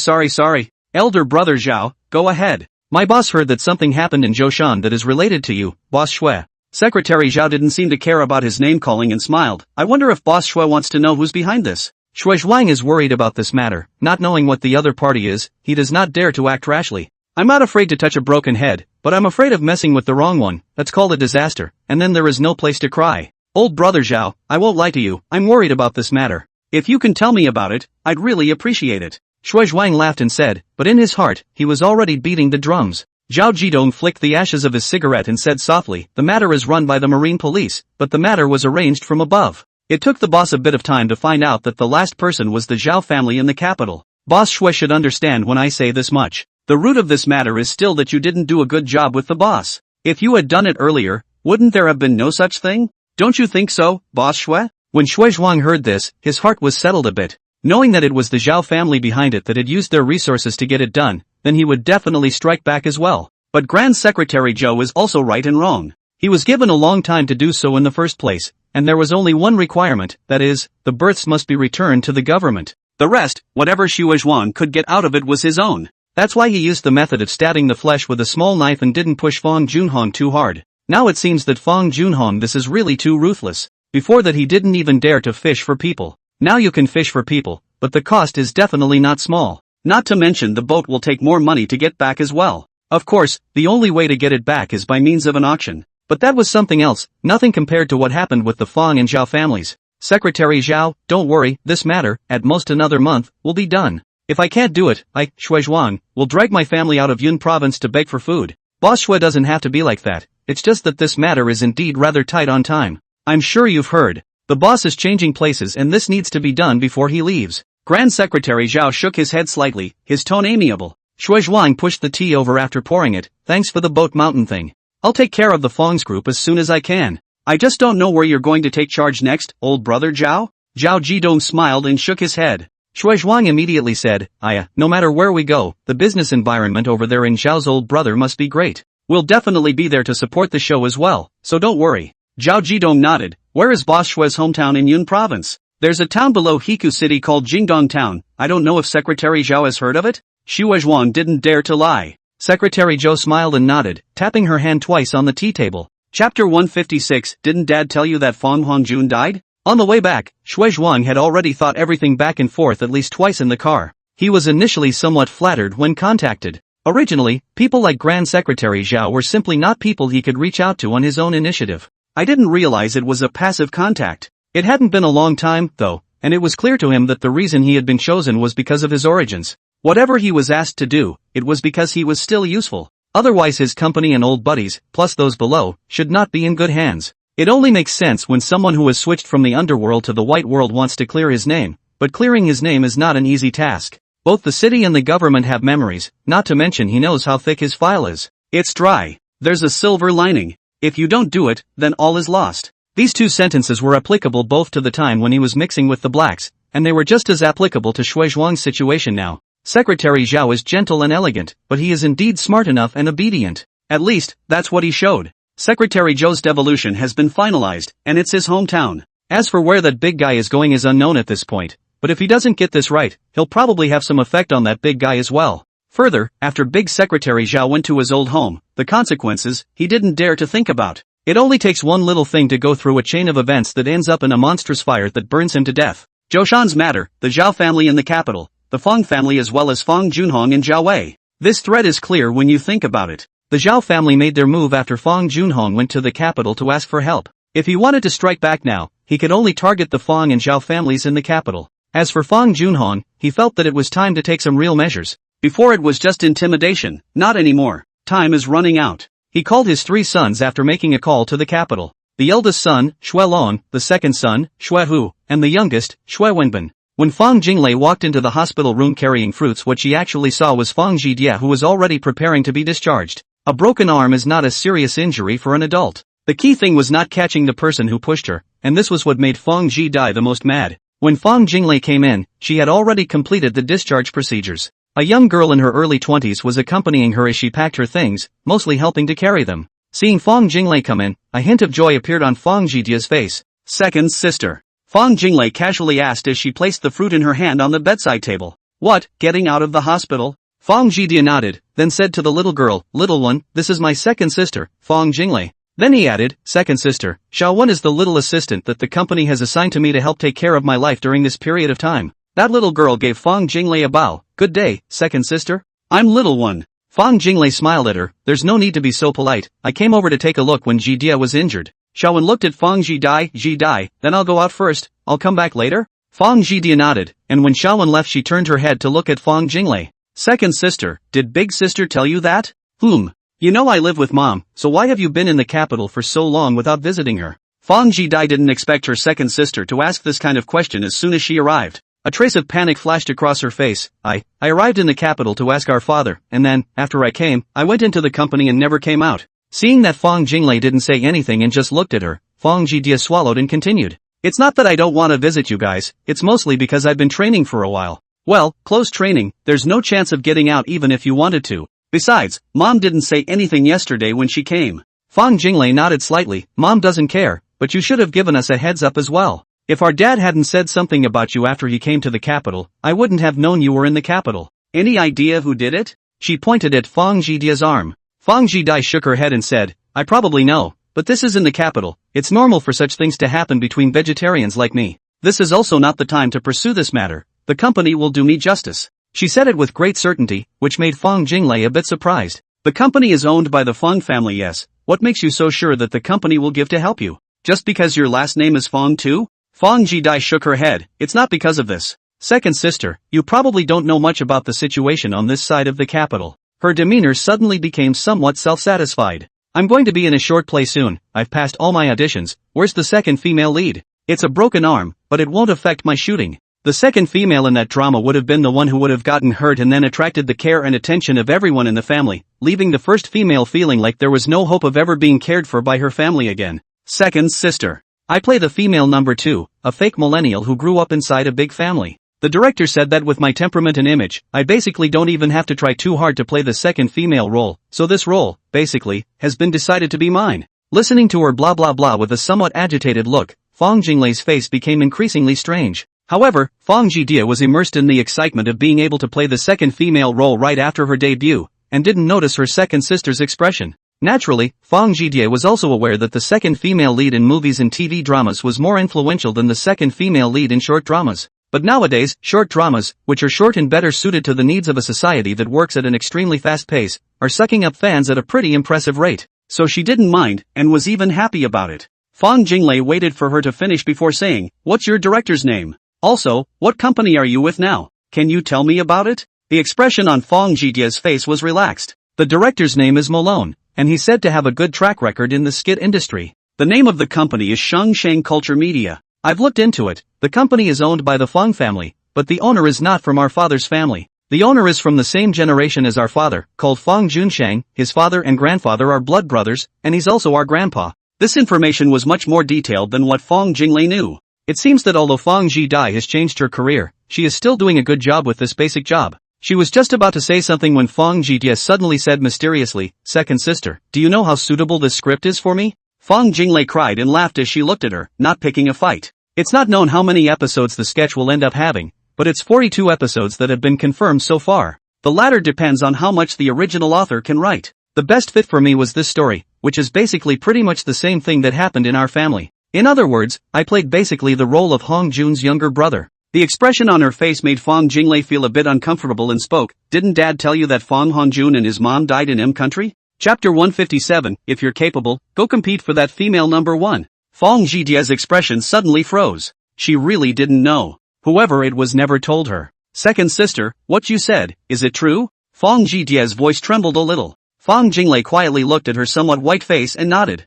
Elder brother Zhao, go ahead. My boss heard that something happened in Zhoushan that is related to you, Boss Shui. Secretary Zhao didn't seem to care about his name-calling and smiled. I wonder if Boss Shui wants to know who's behind this. Shui Zhuang is worried about this matter, not knowing what the other party is, he does not dare to act rashly. I'm not afraid to touch a broken head, but I'm afraid of messing with the wrong one, that's called a disaster, and then there is no place to cry. Old brother Zhao, I won't lie to you, I'm worried about this matter. If you can tell me about it, I'd really appreciate it. Shui Zhuang laughed and said, but in his heart, he was already beating the drums. Zhao Jidong flicked the ashes of his cigarette and said softly, the matter is run by the Marine Police, but the matter was arranged from above. It took the boss a bit of time to find out that the last person was the Zhao family in the capital. Boss Shui should understand when I say this much. The root of this matter is still that you didn't do a good job with the boss. If you had done it earlier, wouldn't there have been no such thing? Don't you think so, Boss Shui? When Shui Zhuang heard this, his heart was settled a bit. Knowing that it was the Zhao family behind it that had used their resources to get it done, then he would definitely strike back as well. But Grand Secretary Zhou is also right and wrong. He was given a long time to do so in the first place, and there was only one requirement, that is, the births must be returned to the government. The rest, whatever Shui Zhuang could get out of it was his own. That's why he used the method of stabbing the flesh with a small knife and didn't push Fang Junhong too hard. Now it seems that Fang Junhong this is really too ruthless. Before that he didn't even dare to fish for people. Now you can fish for people, but the cost is definitely not small. Not to mention the boat will take more money to get back as well. Of course, the only way to get it back is by means of an auction. But that was something else, nothing compared to what happened with the Fang and Zhao families. Secretary Zhao, don't worry, this matter, at most another month, will be done. If I can't do it, I, Shui Zhuang, will drag my family out of Yun province to beg for food. Boss Shui doesn't have to be like that, it's just that this matter is indeed rather tight on time. I'm sure you've heard. The boss is changing places and this needs to be done before he leaves. Grand Secretary Zhao shook his head slightly, his tone amiable. Shui Zhuang pushed the tea over after pouring it, thanks for the boat mountain thing. I'll take care of the Fang's group as soon as I can. I just don't know where you're going to take charge next, old brother Zhao? Zhao Jidong smiled and shook his head. Shui Zhuang immediately said, no matter where we go, the business environment over there in Zhao's old brother must be great. We'll definitely be there to support the show as well, so don't worry. Zhao Jidong nodded. Where is Boss Shui's hometown in Yun province? There's a town below Hiku City called Jingdong Town. I don't know if Secretary Zhao has heard of it? Shui Zhuang didn't dare to lie. Secretary Zhou smiled and nodded, tapping her hand twice on the tea table. Chapter 156. Didn't Dad tell you that Fang Huangjun died? On the way back, Shui Zhuang had already thought everything back and forth at least twice in the car. He was initially somewhat flattered when contacted. Originally, people like Grand Secretary Zhao were simply not people he could reach out to on his own initiative. I didn't realize it was a passive contact. It hadn't been a long time, though, and it was clear to him that the reason he had been chosen was because of his origins. Whatever he was asked to do, it was because he was still useful. Otherwise his company and old buddies, plus those below, should not be in good hands. It only makes sense when someone who has switched from the underworld to the white world wants to clear his name, but clearing his name is not an easy task. Both the city and the government have memories, not to mention he knows how thick his file is. It's dry. There's a silver lining. If you don't do it, then all is lost. These two sentences were applicable both to the time when he was mixing with the blacks, and they were just as applicable to Shui Zhuang's situation now. Secretary Zhao is gentle and elegant, but he is indeed smart enough and obedient. At least, that's what he showed. Secretary Zhou's devolution has been finalized, and it's his hometown. As for where that big guy is going is unknown at this point, but if he doesn't get this right, he'll probably have some effect on that big guy as well. Further, after Big Secretary Zhao went to his old home, the consequences, he didn't dare to think about. It only takes one little thing to go through a chain of events that ends up in a monstrous fire that burns him to death. Zhoushan's matter, the Zhao family in the capital, the Fong family as well as Fong Junhong and Zhao Wei. This thread is clear when you think about it. The Zhao family made their move after Fong Junhong went to the capital to ask for help. If he wanted to strike back now, he could only target the Fong and Zhao families in the capital. As for Fong Junhong, he felt that it was time to take some real measures. Before it was just intimidation, not anymore. Time is running out. He called his 3 sons after making a call to the capital. The eldest son, Xue Long, the second son, Xue Hu, and the youngest, Xue Wenbin. When Fong Jinglei walked into the hospital room carrying fruits, what she actually saw was Fong Zhidie, who was already preparing to be discharged. A broken arm is not a serious injury for an adult. The key thing was not catching the person who pushed her, and this was what made Fong Zhidie the most mad. When Fong Jinglei came in, she had already completed the discharge procedures. A young girl in her early 20s was accompanying her as she packed her things, mostly helping to carry them. Seeing Fong Jinglei come in, a hint of joy appeared on Fong Zhidie's face. Second sister. Fong Jinglei casually asked as she placed the fruit in her hand on the bedside table. What, getting out of the hospital? Fong Zhidie nodded, then said to the little girl, "Little one, this is my second sister, Fong Jinglei." Then he added, "Second sister, Xiao Wen is the little assistant that the company has assigned to me to help take care of my life during this period of time." That little girl gave Fong Jinglei a bow. "Good day, second sister." "I'm little one." Fong Jinglei smiled at her. "There's no need to be so polite. I came over to take a look when Zhidie was injured." Xiao Wen looked at Fong Zhidie, "Then I'll go out first, I'll come back later?" Fong Zhidie nodded, and when Xiao Wen left she turned her head to look at Fong Jinglei. "Second sister, did big sister tell you that?" You know I live with mom, so why have you been in the capital for so long without visiting her?" Fong Zhidie didn't expect her second sister to ask this kind of question as soon as she arrived. A trace of panic flashed across her face. I arrived in the capital to ask our father, and then, after I came, I went into the company and never came out." Seeing that Fong Jinglei didn't say anything and just looked at her, Fong Zhidie swallowed and continued. "It's not that I don't want to visit you guys, it's mostly because I've been training for a while." "Well, close training, there's no chance of getting out even if you wanted to. Besides, Mom didn't say anything yesterday when she came." Fong Jinglei nodded slightly. "Mom doesn't care, but you should have given us a heads up as well. If our dad hadn't said something about you after he came to the capital, I wouldn't have known you were in the capital." "Any idea who did it?" She pointed at Fong Zhidie's arm. Fong Zhidie shook her head and said, "I probably know, but this is in the capital. It's normal for such things to happen between vegetarians like me. This is also not the time to pursue this matter. The company will do me justice." She said it with great certainty, which made Fong Jinglei a bit surprised. "The company is owned by the Fong family, yes. What makes you so sure that the company will give to help you? Just because your last name is Fong too?" Fong Zhidie shook her head. "It's not because of this. Second sister, you probably don't know much about the situation on this side of the capital." Her demeanor suddenly became somewhat self-satisfied. "I'm going to be in a short play soon. I've passed all my auditions. Where's the second female lead? It's a broken arm, but it won't affect my shooting." The second female in that drama would have been the one who would have gotten hurt and then attracted the care and attention of everyone in the family, leaving the first female feeling like there was no hope of ever being cared for by her family again. Second sister. I play the female number 2, a fake millennial who grew up inside a big family. The director said that with my temperament and image, I basically don't even have to try too hard to play the second female role, so this role, basically, has been decided to be mine. Listening to her blah blah blah with a somewhat agitated look, Fong Jinglei's face became increasingly strange. However, Fong Zhidie was immersed in the excitement of being able to play the second female role right after her debut, and didn't notice her second sister's expression. Naturally, Fong Zhidie was also aware that the second female lead in movies and TV dramas was more influential than the second female lead in short dramas. But nowadays, short dramas, which are short and better suited to the needs of a society that works at an extremely fast pace, are sucking up fans at a pretty impressive rate. So she didn't mind, and was even happy about it. Fong Jinglei waited for her to finish before saying, "What's your director's name? Also, what company are you with now? Can you tell me about it?" The expression on Fong Zhidie's face was relaxed. The director's name is Malone, and he's said to have a good track record in the skit industry. The name of the company is Shengsheng Culture Media. I've looked into it. The company is owned by the Fong family, but the owner is not from our father's family. The owner is from the same generation as our father, called Fong Junsheng. His father and grandfather are blood brothers, and he's also our grandpa. This information was much more detailed than what Fong Jinglei knew. It seems that although Fong Zhidie has changed her career, she is still doing a good job with this basic job. She was just about to say something when Fong Zhidie suddenly said mysteriously, "Second sister, do you know how suitable this script is for me?" Fong Jinglei cried and laughed as she looked at her, not picking a fight. It's not known how many episodes the sketch will end up having, but it's 42 episodes that have been confirmed so far. The latter depends on how much the original author can write. The best fit for me was this story, which is basically pretty much the same thing that happened in our family. In other words, I played basically the role of Hong Jun's younger brother. The expression on her face made Fong Jinglei feel a bit uncomfortable and spoke, "Didn't Dad tell you that Fong Hongjun and his mom died in M country?" Chapter 157, If you're capable, go compete for that female number 1. Fong Zhijie's expression suddenly froze. She really didn't know. Whoever it was never told her. "Second sister, what you said, is it true?" Fong Zhijie's voice trembled a little. Fong Jinglei quietly looked at her somewhat white face and nodded.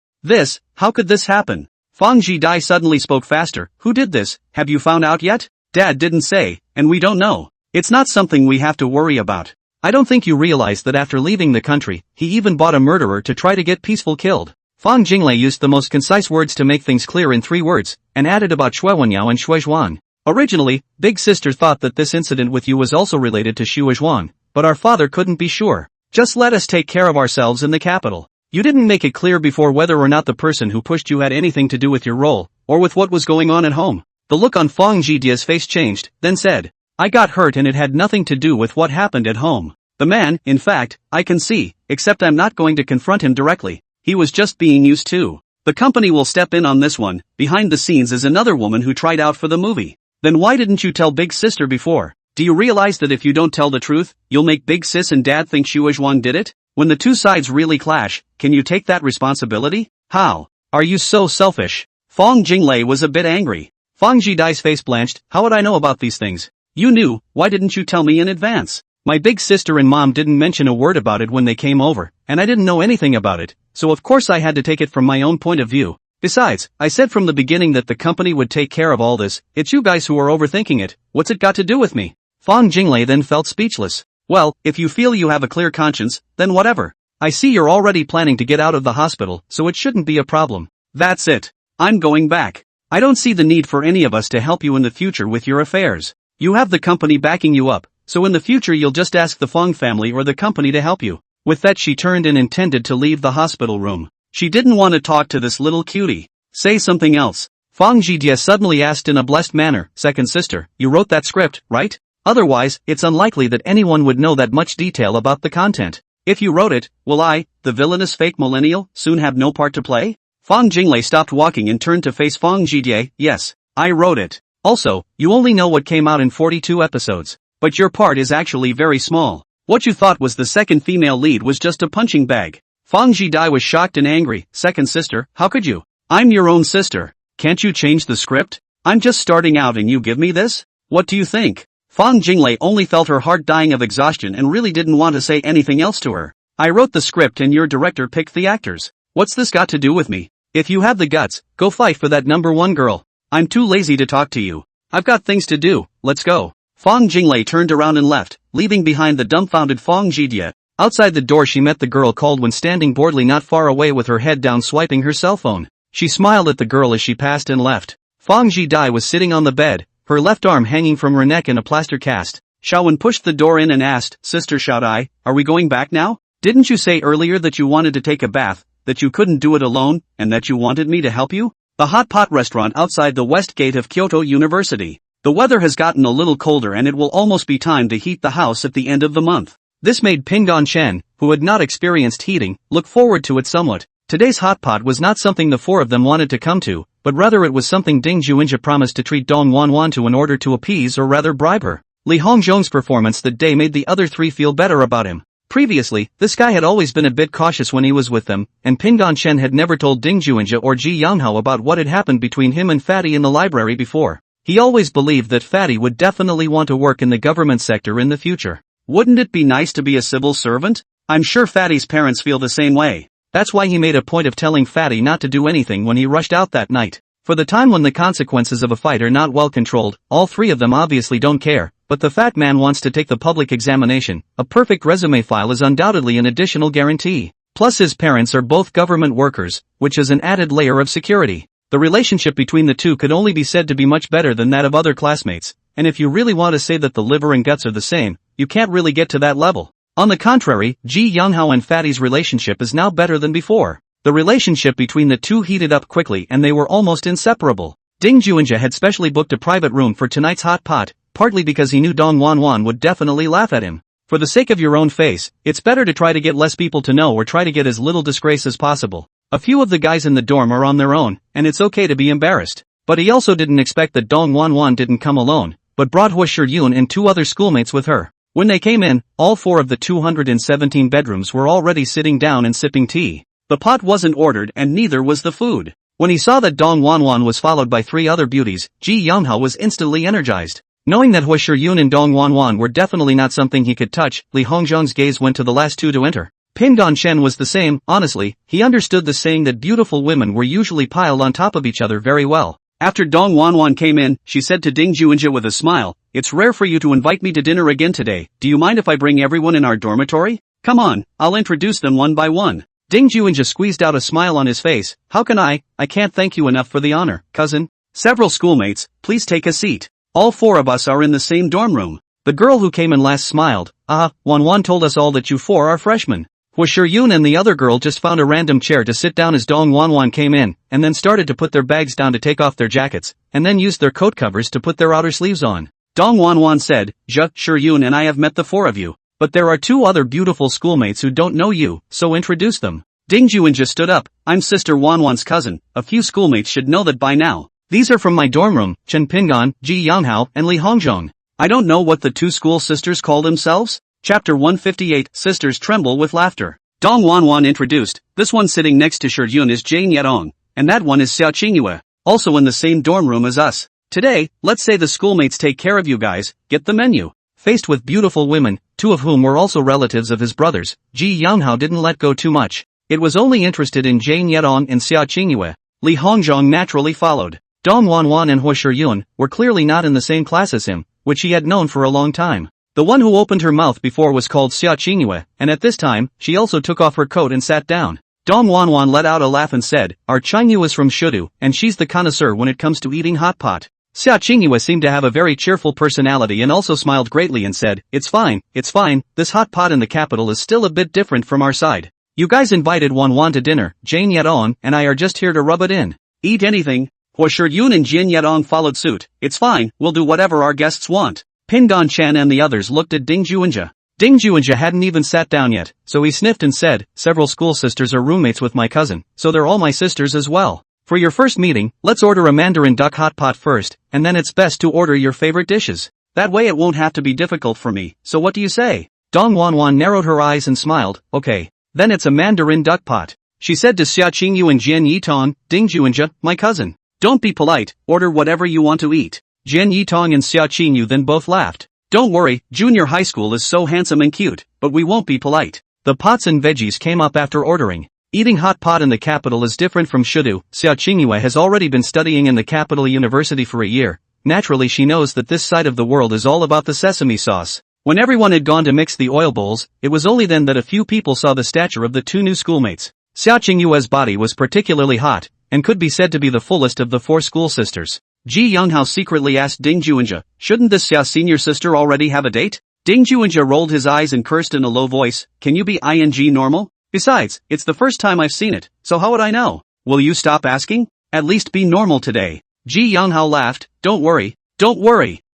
How could this happen? Fong Zhidai suddenly spoke faster. "Who did this, have you found out yet?" "Dad didn't say, and we don't know. It's not something we have to worry about." "I don't think you realize that after leaving the country, he even bought a murderer to try to get peaceful killed." Fong Jinglei used the most concise words to make things clear in 3 words, and added about Shuewenyao and Shuezhuang. "Originally, Big Sister thought that this incident with you was also related to Shuezhuang, but our father couldn't be sure. Just let us take care of ourselves in the capital. You didn't make it clear before whether or not the person who pushed you had anything to do with your role, or with what was going on at home." The look on Fong Zhijie's face changed, then said, "I got hurt and it had nothing to do with what happened at home. The man, in fact, I can see, except I'm not going to confront him directly. He was just being used to. The company will step in on this one. Behind the scenes is another woman who tried out for the movie. Then why didn't you tell Big Sister before? Do you realize that if you don't tell the truth, you'll make Big Sis and Dad think Shuezhuang did it? When the two sides really clash, can you take that responsibility? How? Are you so selfish?" Fong Jinglei was a bit angry. Fong Zhidai's face blanched. "How would I know about these things? You knew, why didn't you tell me in advance? My big sister and mom didn't mention a word about it when they came over, and I didn't know anything about it, so of course I had to take it from my own point of view. Besides, I said from the beginning that the company would take care of all this. It's you guys who are overthinking it. What's it got to do with me?" Fong Jinglei then felt speechless. "Well, if you feel you have a clear conscience, then whatever. I see you're already planning to get out of the hospital, so it shouldn't be a problem. That's it. I'm going back. I don't see the need for any of us to help you in the future with your affairs. You have the company backing you up, so in the future you'll just ask the Fong family or the company to help you." With that she turned and intended to leave the hospital room. She didn't want to talk to this little cutie. "Say something else." Fong Zhijie suddenly asked in a blessed manner, "Second sister, you wrote that script, right? Otherwise, it's unlikely that anyone would know that much detail about the content. If you wrote it, will I, the villainous fake millennial, soon have no part to play?" Fong Jinglei stopped walking and turned to face Fong Zhijie. "Yes, I wrote it. Also, you only know what came out in 42 episodes. But your part is actually very small. What you thought was the second female lead was just a punching bag." Fong Zhidai was shocked and angry. "Second sister, how could you? I'm your own sister. Can't you change the script? I'm just starting out and you give me this? What do you think?" Fong Jinglei only felt her heart dying of exhaustion and really didn't want to say anything else to her. "I wrote the script and your director picked the actors. What's this got to do with me? If you have the guts, go fight for that number 1 girl. I'm too lazy to talk to you. I've got things to do, let's go." Fong Jinglei turned around and left, leaving behind the dumbfounded Fong Zhijie. Outside the door she met the girl called when standing boredly not far away with her head down swiping her cell phone. She smiled at the girl as she passed and left. Fong Zhidai was sitting on the bed, her left arm hanging from her neck in a plaster cast. Xiaowen pushed the door in and asked, "Sister Xiaodai, are we going back now? Didn't you say earlier that you wanted to take a bath, that you couldn't do it alone, and that you wanted me to help you?" The hot pot restaurant outside the west gate of Kyoto University. The weather has gotten a little colder and it will almost be time to heat the house at the end of the month. This made Pinggan Shen, who had not experienced heating, look forward to it somewhat. Today's hot pot was not something the 4 of them wanted to come to, but rather it was something Ding Juinja promised to treat Dong Wanwan to in order to appease or rather bribe her. Li Hongzhong's performance that day made the other 3 feel better about him. Previously, this guy had always been a bit cautious when he was with them, and Pinggan Shen had never told Ding Juinja or Ji Yanghao about what had happened between him and Fatty in the library before. He always believed that Fatty would definitely want to work in the government sector in the future. Wouldn't it be nice to be a civil servant? I'm sure Fatty's parents feel the same way. That's why he made a point of telling Fatty not to do anything when he rushed out that night. For the time when the consequences of a fight are not well controlled, all 3 of them obviously don't care, but the fat man wants to take the public examination. A perfect resume file is undoubtedly an additional guarantee. Plus his parents are both government workers, which is an added layer of security. The relationship between the two could only be said to be much better than that of other classmates, and if you really want to say that the liver and guts are the same, you can't really get to that level. On the contrary, Ji Yanghao and Fatty's relationship is now better than before. The relationship between the two heated up quickly and they were almost inseparable. Ding Juinja had specially booked a private room for tonight's hot pot, partly because he knew Dong Wanwan would definitely laugh at him. For the sake of your own face, it's better to try to get less people to know or try to get as little disgrace as possible. A few of the guys in the dorm are on their own, and it's okay to be embarrassed. But he also didn't expect that Dong Wanwan didn't come alone, but brought Hua Shiyun and 2 other schoolmates with her. When they came in, all 4 of the 217 bedrooms were already sitting down and sipping tea. The pot wasn't ordered and neither was the food. When he saw that Dong Wanwan was followed by 3 other beauties, Ji Younghao was instantly energized. Knowing that Hua Shiyun and Dong Wanwan were definitely not something he could touch, Li Hongzhong's gaze went to the last 2 to enter. Pin Shen was the same. Honestly, he understood the saying that beautiful women were usually piled on top of each other very well. After Dong Wanwan came in, she said to Ding Juinja with a smile, "It's rare for you to invite me to dinner again today. Do you mind if I bring everyone in our dormitory? Come on, I'll introduce them one by one." Ding Juinja squeezed out a smile on his face. "How can I can't thank you enough for the honor, cousin." Several schoolmates, please take a seat. All 4 of us are in the same dorm room. The girl who came in last smiled. Wanwan told us all that you 4 are freshmen. Hua Shiyun and the other girl just found a random chair to sit down as Dong Wanwan came in, and then started to put their bags down to take off their jackets, and then used their coat covers to put their outer sleeves on. Dong Wanwan said, Shiyun and I have met the 4 of you, but there are 2 other beautiful schoolmates who don't know you, so introduce them. Ding Juinja stood up. "I'm Sister Wanwan's cousin. A few schoolmates should know that by now. These are from my dorm room, Chen Pingan, Ji Younghao, and Li Hongzhong." I don't know what the 2 school sisters call themselves? Chapter 158, Sisters Tremble with Laughter. Dong Wanwan introduced, "This one sitting next to Shiyun is Jane Yedong, and that one is Xiao Qingyue, also in the same dorm room as us. Today, let's say the schoolmates take care of you guys, get the menu." Faced with beautiful women, 2 of whom were also relatives of his brothers, Ji Younghao didn't let go too much. It was only interested in Jane Yedong and Xiao Qingyue. Li Hongzhong naturally followed. Dong Wanwan and Hua Shiyun were clearly not in the same class as him, which he had known for a long time. The one who opened her mouth before was called Xiao Qingyue, and at this time, she also took off her coat and sat down. Dong Wanwan let out a laugh and said, "Our Qingyue is from Shudu, and she's the connoisseur when it comes to eating hot pot." Xiao Qingyue seemed to have a very cheerful personality and also smiled greatly and said, it's fine, this hot pot in the capital is still a bit different from our side. You guys invited Wanwan to dinner, Jane Yedong and I are just here to rub it in. Eat anything." Hua Shiyun and Jin Yedong followed suit. "It's fine, we'll do whatever our guests want." Pin Chen and the others looked at Ding Juinja. Ding Juinja hadn't even sat down yet, so he sniffed and said, "Several school sisters are roommates with my cousin, so they're all my sisters as well. For your first meeting, let's order a Mandarin duck hot pot first, and then it's best to order your favorite dishes. That way it won't have to be difficult for me, so what do you say?" Dong Wanwan narrowed her eyes and smiled. "Okay. Then it's a Mandarin duck pot." She said to Xiao Qingyu and Jian Yitong, "Ding Juinja, my cousin. Don't be polite, order whatever you want to eat." Jian Yitong and Xiao Qingyu then both laughed. "Don't worry, junior high school is so handsome and cute, but we won't be polite." The pots and veggies came up after ordering. Eating hot pot in the capital is different from Shudu. Xiao Qingyue has already been studying in the capital university for a year. Naturally she knows that this side of the world is all about the sesame sauce. When everyone had gone to mix the oil bowls, it was only then that a few people saw the stature of the 2 new schoolmates. Xiao Qingyue's body was particularly hot, and could be said to be the fullest of the 4 school sisters. Ji Younghao secretly asked Ding Juinja, "Shouldn't this Xiao senior sister already have a date?" Ding Juinja rolled his eyes and cursed in a low voice, "Can you be ing normal? Besides, it's the first time I've seen it, so how would I know? Will you stop asking? At least be normal today." Ji Younghao laughed, Don't worry.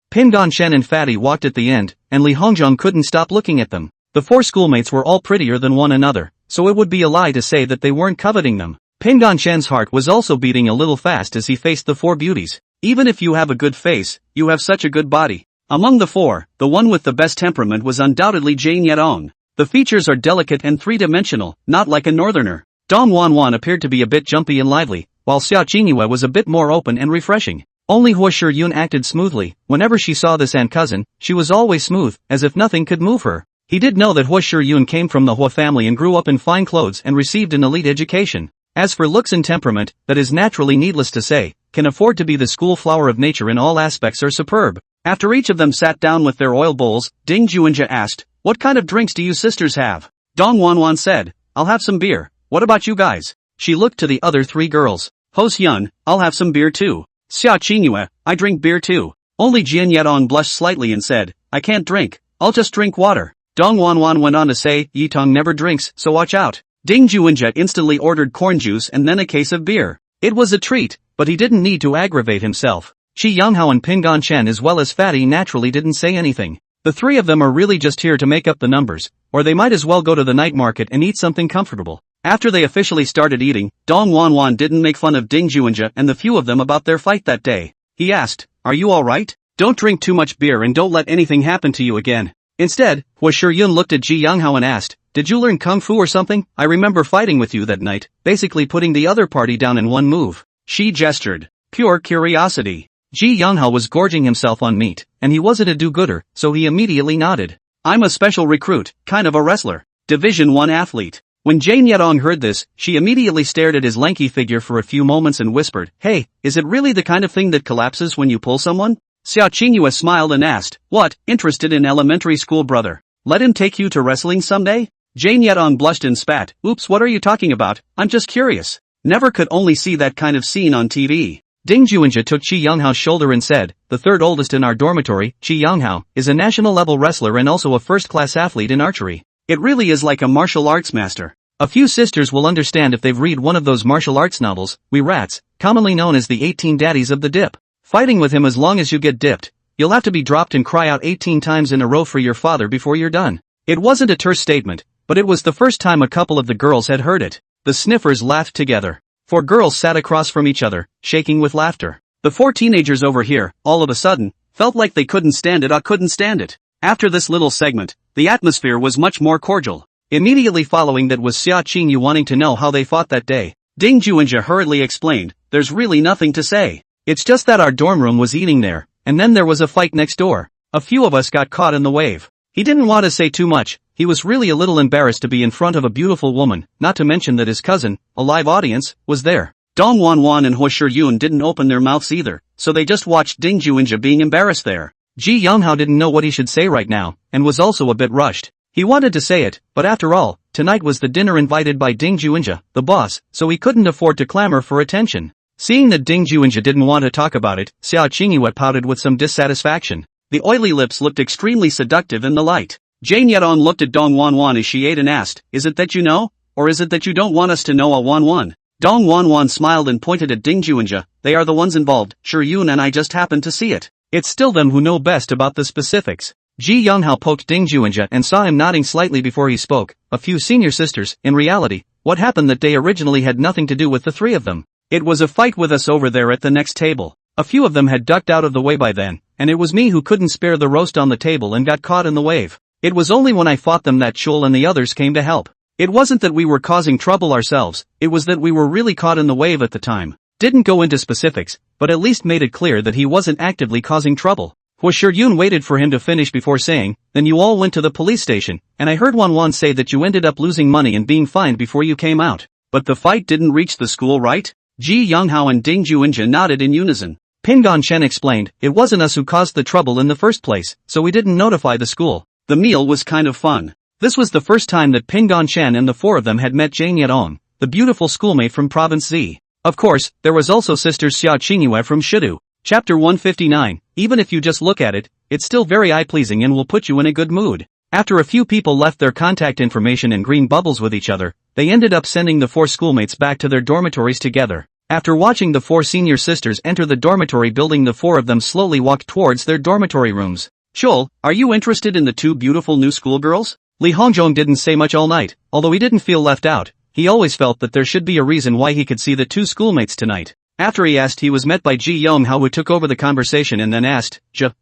Pin Shen and Fatty walked at the end, and Li Hongzhong couldn't stop looking at them. The 4 schoolmates were all prettier than one another, so it would be a lie to say that they weren't coveting them. Pin Shen's heart was also beating a little fast as he faced the 4 beauties. Even if you have a good face, you have such a good body. Among the 4, the one with the best temperament was undoubtedly Jane Yedong. The features are delicate and 3-dimensional, not like a northerner. Dong Wanwan appeared to be a bit jumpy and lively, while Xiao Qingyue was a bit more open and refreshing. Only Hua Shiyun acted smoothly. Whenever she saw this aunt cousin, she was always smooth, as if nothing could move her. He did know that Hua Shiyun came from the Hua family and grew up in fine clothes and received an elite education. As for looks and temperament, that is naturally needless to say, can afford to be the school flower of nature in all aspects are superb. After each of them sat down with their oil bowls, Ding Juinja asked, "What kind of drinks do you sisters have?" Dong Wanwan said, "I'll have some beer. What about you guys?" She looked to the other 3 girls. Ho Hyun, "I'll have some beer too." Xiao Qingyue, "I drink beer too." Only Jian Yedong blushed slightly and said, "I can't drink. I'll just drink water." Dong Wanwan went on to say, "Yitong never drinks, so watch out." Ding Juinja instantly ordered corn juice and then a case of beer. It was a treat, but he didn't need to aggravate himself. Chi Younghao and Pin Chen as well as Fatty naturally didn't say anything. The three of them are really just here to make up the numbers, or they might as well go to the night market and eat something comfortable. After they officially started eating, Dong Wanwan didn't make fun of Ding Juanja and the few of them about their fight that day. He asked, "Are you alright? Don't drink too much beer and don't let anything happen to you again." Instead, Hua Shiyun looked at Ji Younghao and asked, "Did you learn kung fu or something? I remember fighting with you that night, basically putting the other party down in one move." She gestured. Pure curiosity. Ji Younghao was gorging himself on meat, and he wasn't a do-gooder, so he immediately nodded. "I'm a special recruit, kind of a wrestler. Division 1 athlete." When Jane Yedong heard this, she immediately stared at his lanky figure for a few moments and whispered, "Hey, is it really the kind of thing that collapses when you pull someone?" Xiao Qingyue smiled and asked, "What, interested in elementary school brother? Let him take you to wrestling someday?" Jane Yedong blushed and spat, "Oops, what are you talking about? I'm just curious. Never could only see that kind of scene on TV." Ding Juanja took Qi Yonghao's shoulder and said, "The third oldest in our dormitory, Qi Yonghao, is a national-level wrestler and also a first-class athlete in archery. It really is like a martial arts master. A few sisters will understand if they've read one of those martial arts novels, We Rats, commonly known as the 18 Daddies of the Dip. Fighting with him as long as you get dipped, you'll have to be dropped and cry out 18 times in a row for your father before you're done." It wasn't a terse statement, but it was the first time a couple of the girls had heard it. The sniffers laughed together. 4 girls sat across from each other, shaking with laughter. The 4 teenagers over here, all of a sudden, felt like they couldn't stand it. After this little segment, the atmosphere was much more cordial. Immediately following that was Xia Qingyu wanting to know how they fought that day. Ding Juanja hurriedly explained, "There's really nothing to say. It's just that our dorm room was eating there, and then there was a fight next door. A few of us got caught in the wave." He didn't want to say too much, he was really a little embarrassed to be in front of a beautiful woman, not to mention that his cousin, a live audience, was there. Dong Wanwan and Hua Shiyun didn't open their mouths either, so they just watched Ding Juanja being embarrassed there. Ji Younghao didn't know what he should say right now, and was also a bit rushed. He wanted to say it, but after all, tonight was the dinner invited by Ding Juanja, the boss, so he couldn't afford to clamor for attention. Seeing that Ding Juanja didn't want to talk about it, Xiao Qingyue pouted with some dissatisfaction. The oily lips looked extremely seductive in the light. Jane Yedong looked at Dong Wanwan as she ate and asked, "Is it that you know? Or is it that you don't want us to know a Wanwan?" Dong Wanwan smiled and pointed at Ding Juanja, "They are the ones involved, Yun and I just happened to see it. It's still them who know best about the specifics." Ji Younghao poked Ding Juanja and saw him nodding slightly before he spoke. "A few senior sisters, in reality, what happened that day originally had nothing to do with the three of them. It was a fight with us over there at the next table. A few of them had ducked out of the way by then, and it was me who couldn't spare the roast on the table and got caught in the wave. It was only when I fought them that Chul and the others came to help. It wasn't that we were causing trouble ourselves, it was that we were really caught in the wave at the time." Didn't go into specifics, but at least made it clear that he wasn't actively causing trouble. Hua Shiyun waited for him to finish before saying, "Then you all went to the police station, and I heard Wanwan say that you ended up losing money and being fined before you came out. But the fight didn't reach the school, right?" Ji Younghao and Ding Juanja nodded in unison. Pingon Shen explained, "It wasn't us who caused the trouble in the first place, so we didn't notify the school." The meal was kind of fun. This was the first time that Pingon Shen and the 4 of them had met Jane Yedong, the beautiful schoolmate from Province Z. Of course, there was also Sister Xiao Qingyue from Shidu. Chapter 159, even if you just look at it, it's still very eye-pleasing and will put you in a good mood. After a few people left their contact information in green bubbles with each other, they ended up sending the 4 schoolmates back to their dormitories together. After watching the 4 senior sisters enter the dormitory building, the 4 of them slowly walked towards their dormitory rooms. "Chul, are you interested in the 2 beautiful new schoolgirls?" Li Hongzhong didn't say much all night, although he didn't feel left out. He always felt that there should be a reason why he could see the 2 schoolmates tonight. After he asked, he was met by Ji Younghao, who took over the conversation and then asked,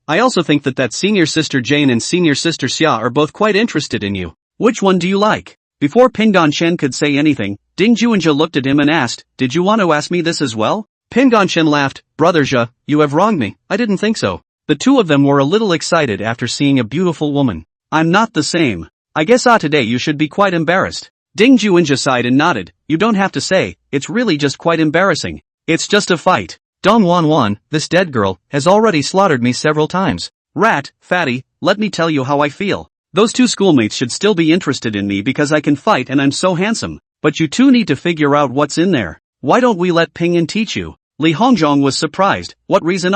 "I also think that senior sister Jane and senior sister Xia are both quite interested in you. Which one do you like?" Before Pingon Shen could say anything, Ding Juanja looked at him and asked, "Did you want to ask me this as well?" Pingon Shen laughed, "Brother Zhe, you have wronged me, I didn't think so." The 2 of them were a little excited after seeing a beautiful woman. "I'm not the same. I guess today you should be quite embarrassed." Ding Juanja sighed and nodded, "You don't have to say, it's really just quite embarrassing. It's just a fight. Dong Wanwan, this dead girl, has already slaughtered me several times. Rat, fatty, let me tell you how I feel. Those 2 schoolmates should still be interested in me because I can fight and I'm so handsome. But you 2 need to figure out what's in there. Why don't we let Pingyan teach you?" Li Hongzhong was surprised. "What reason?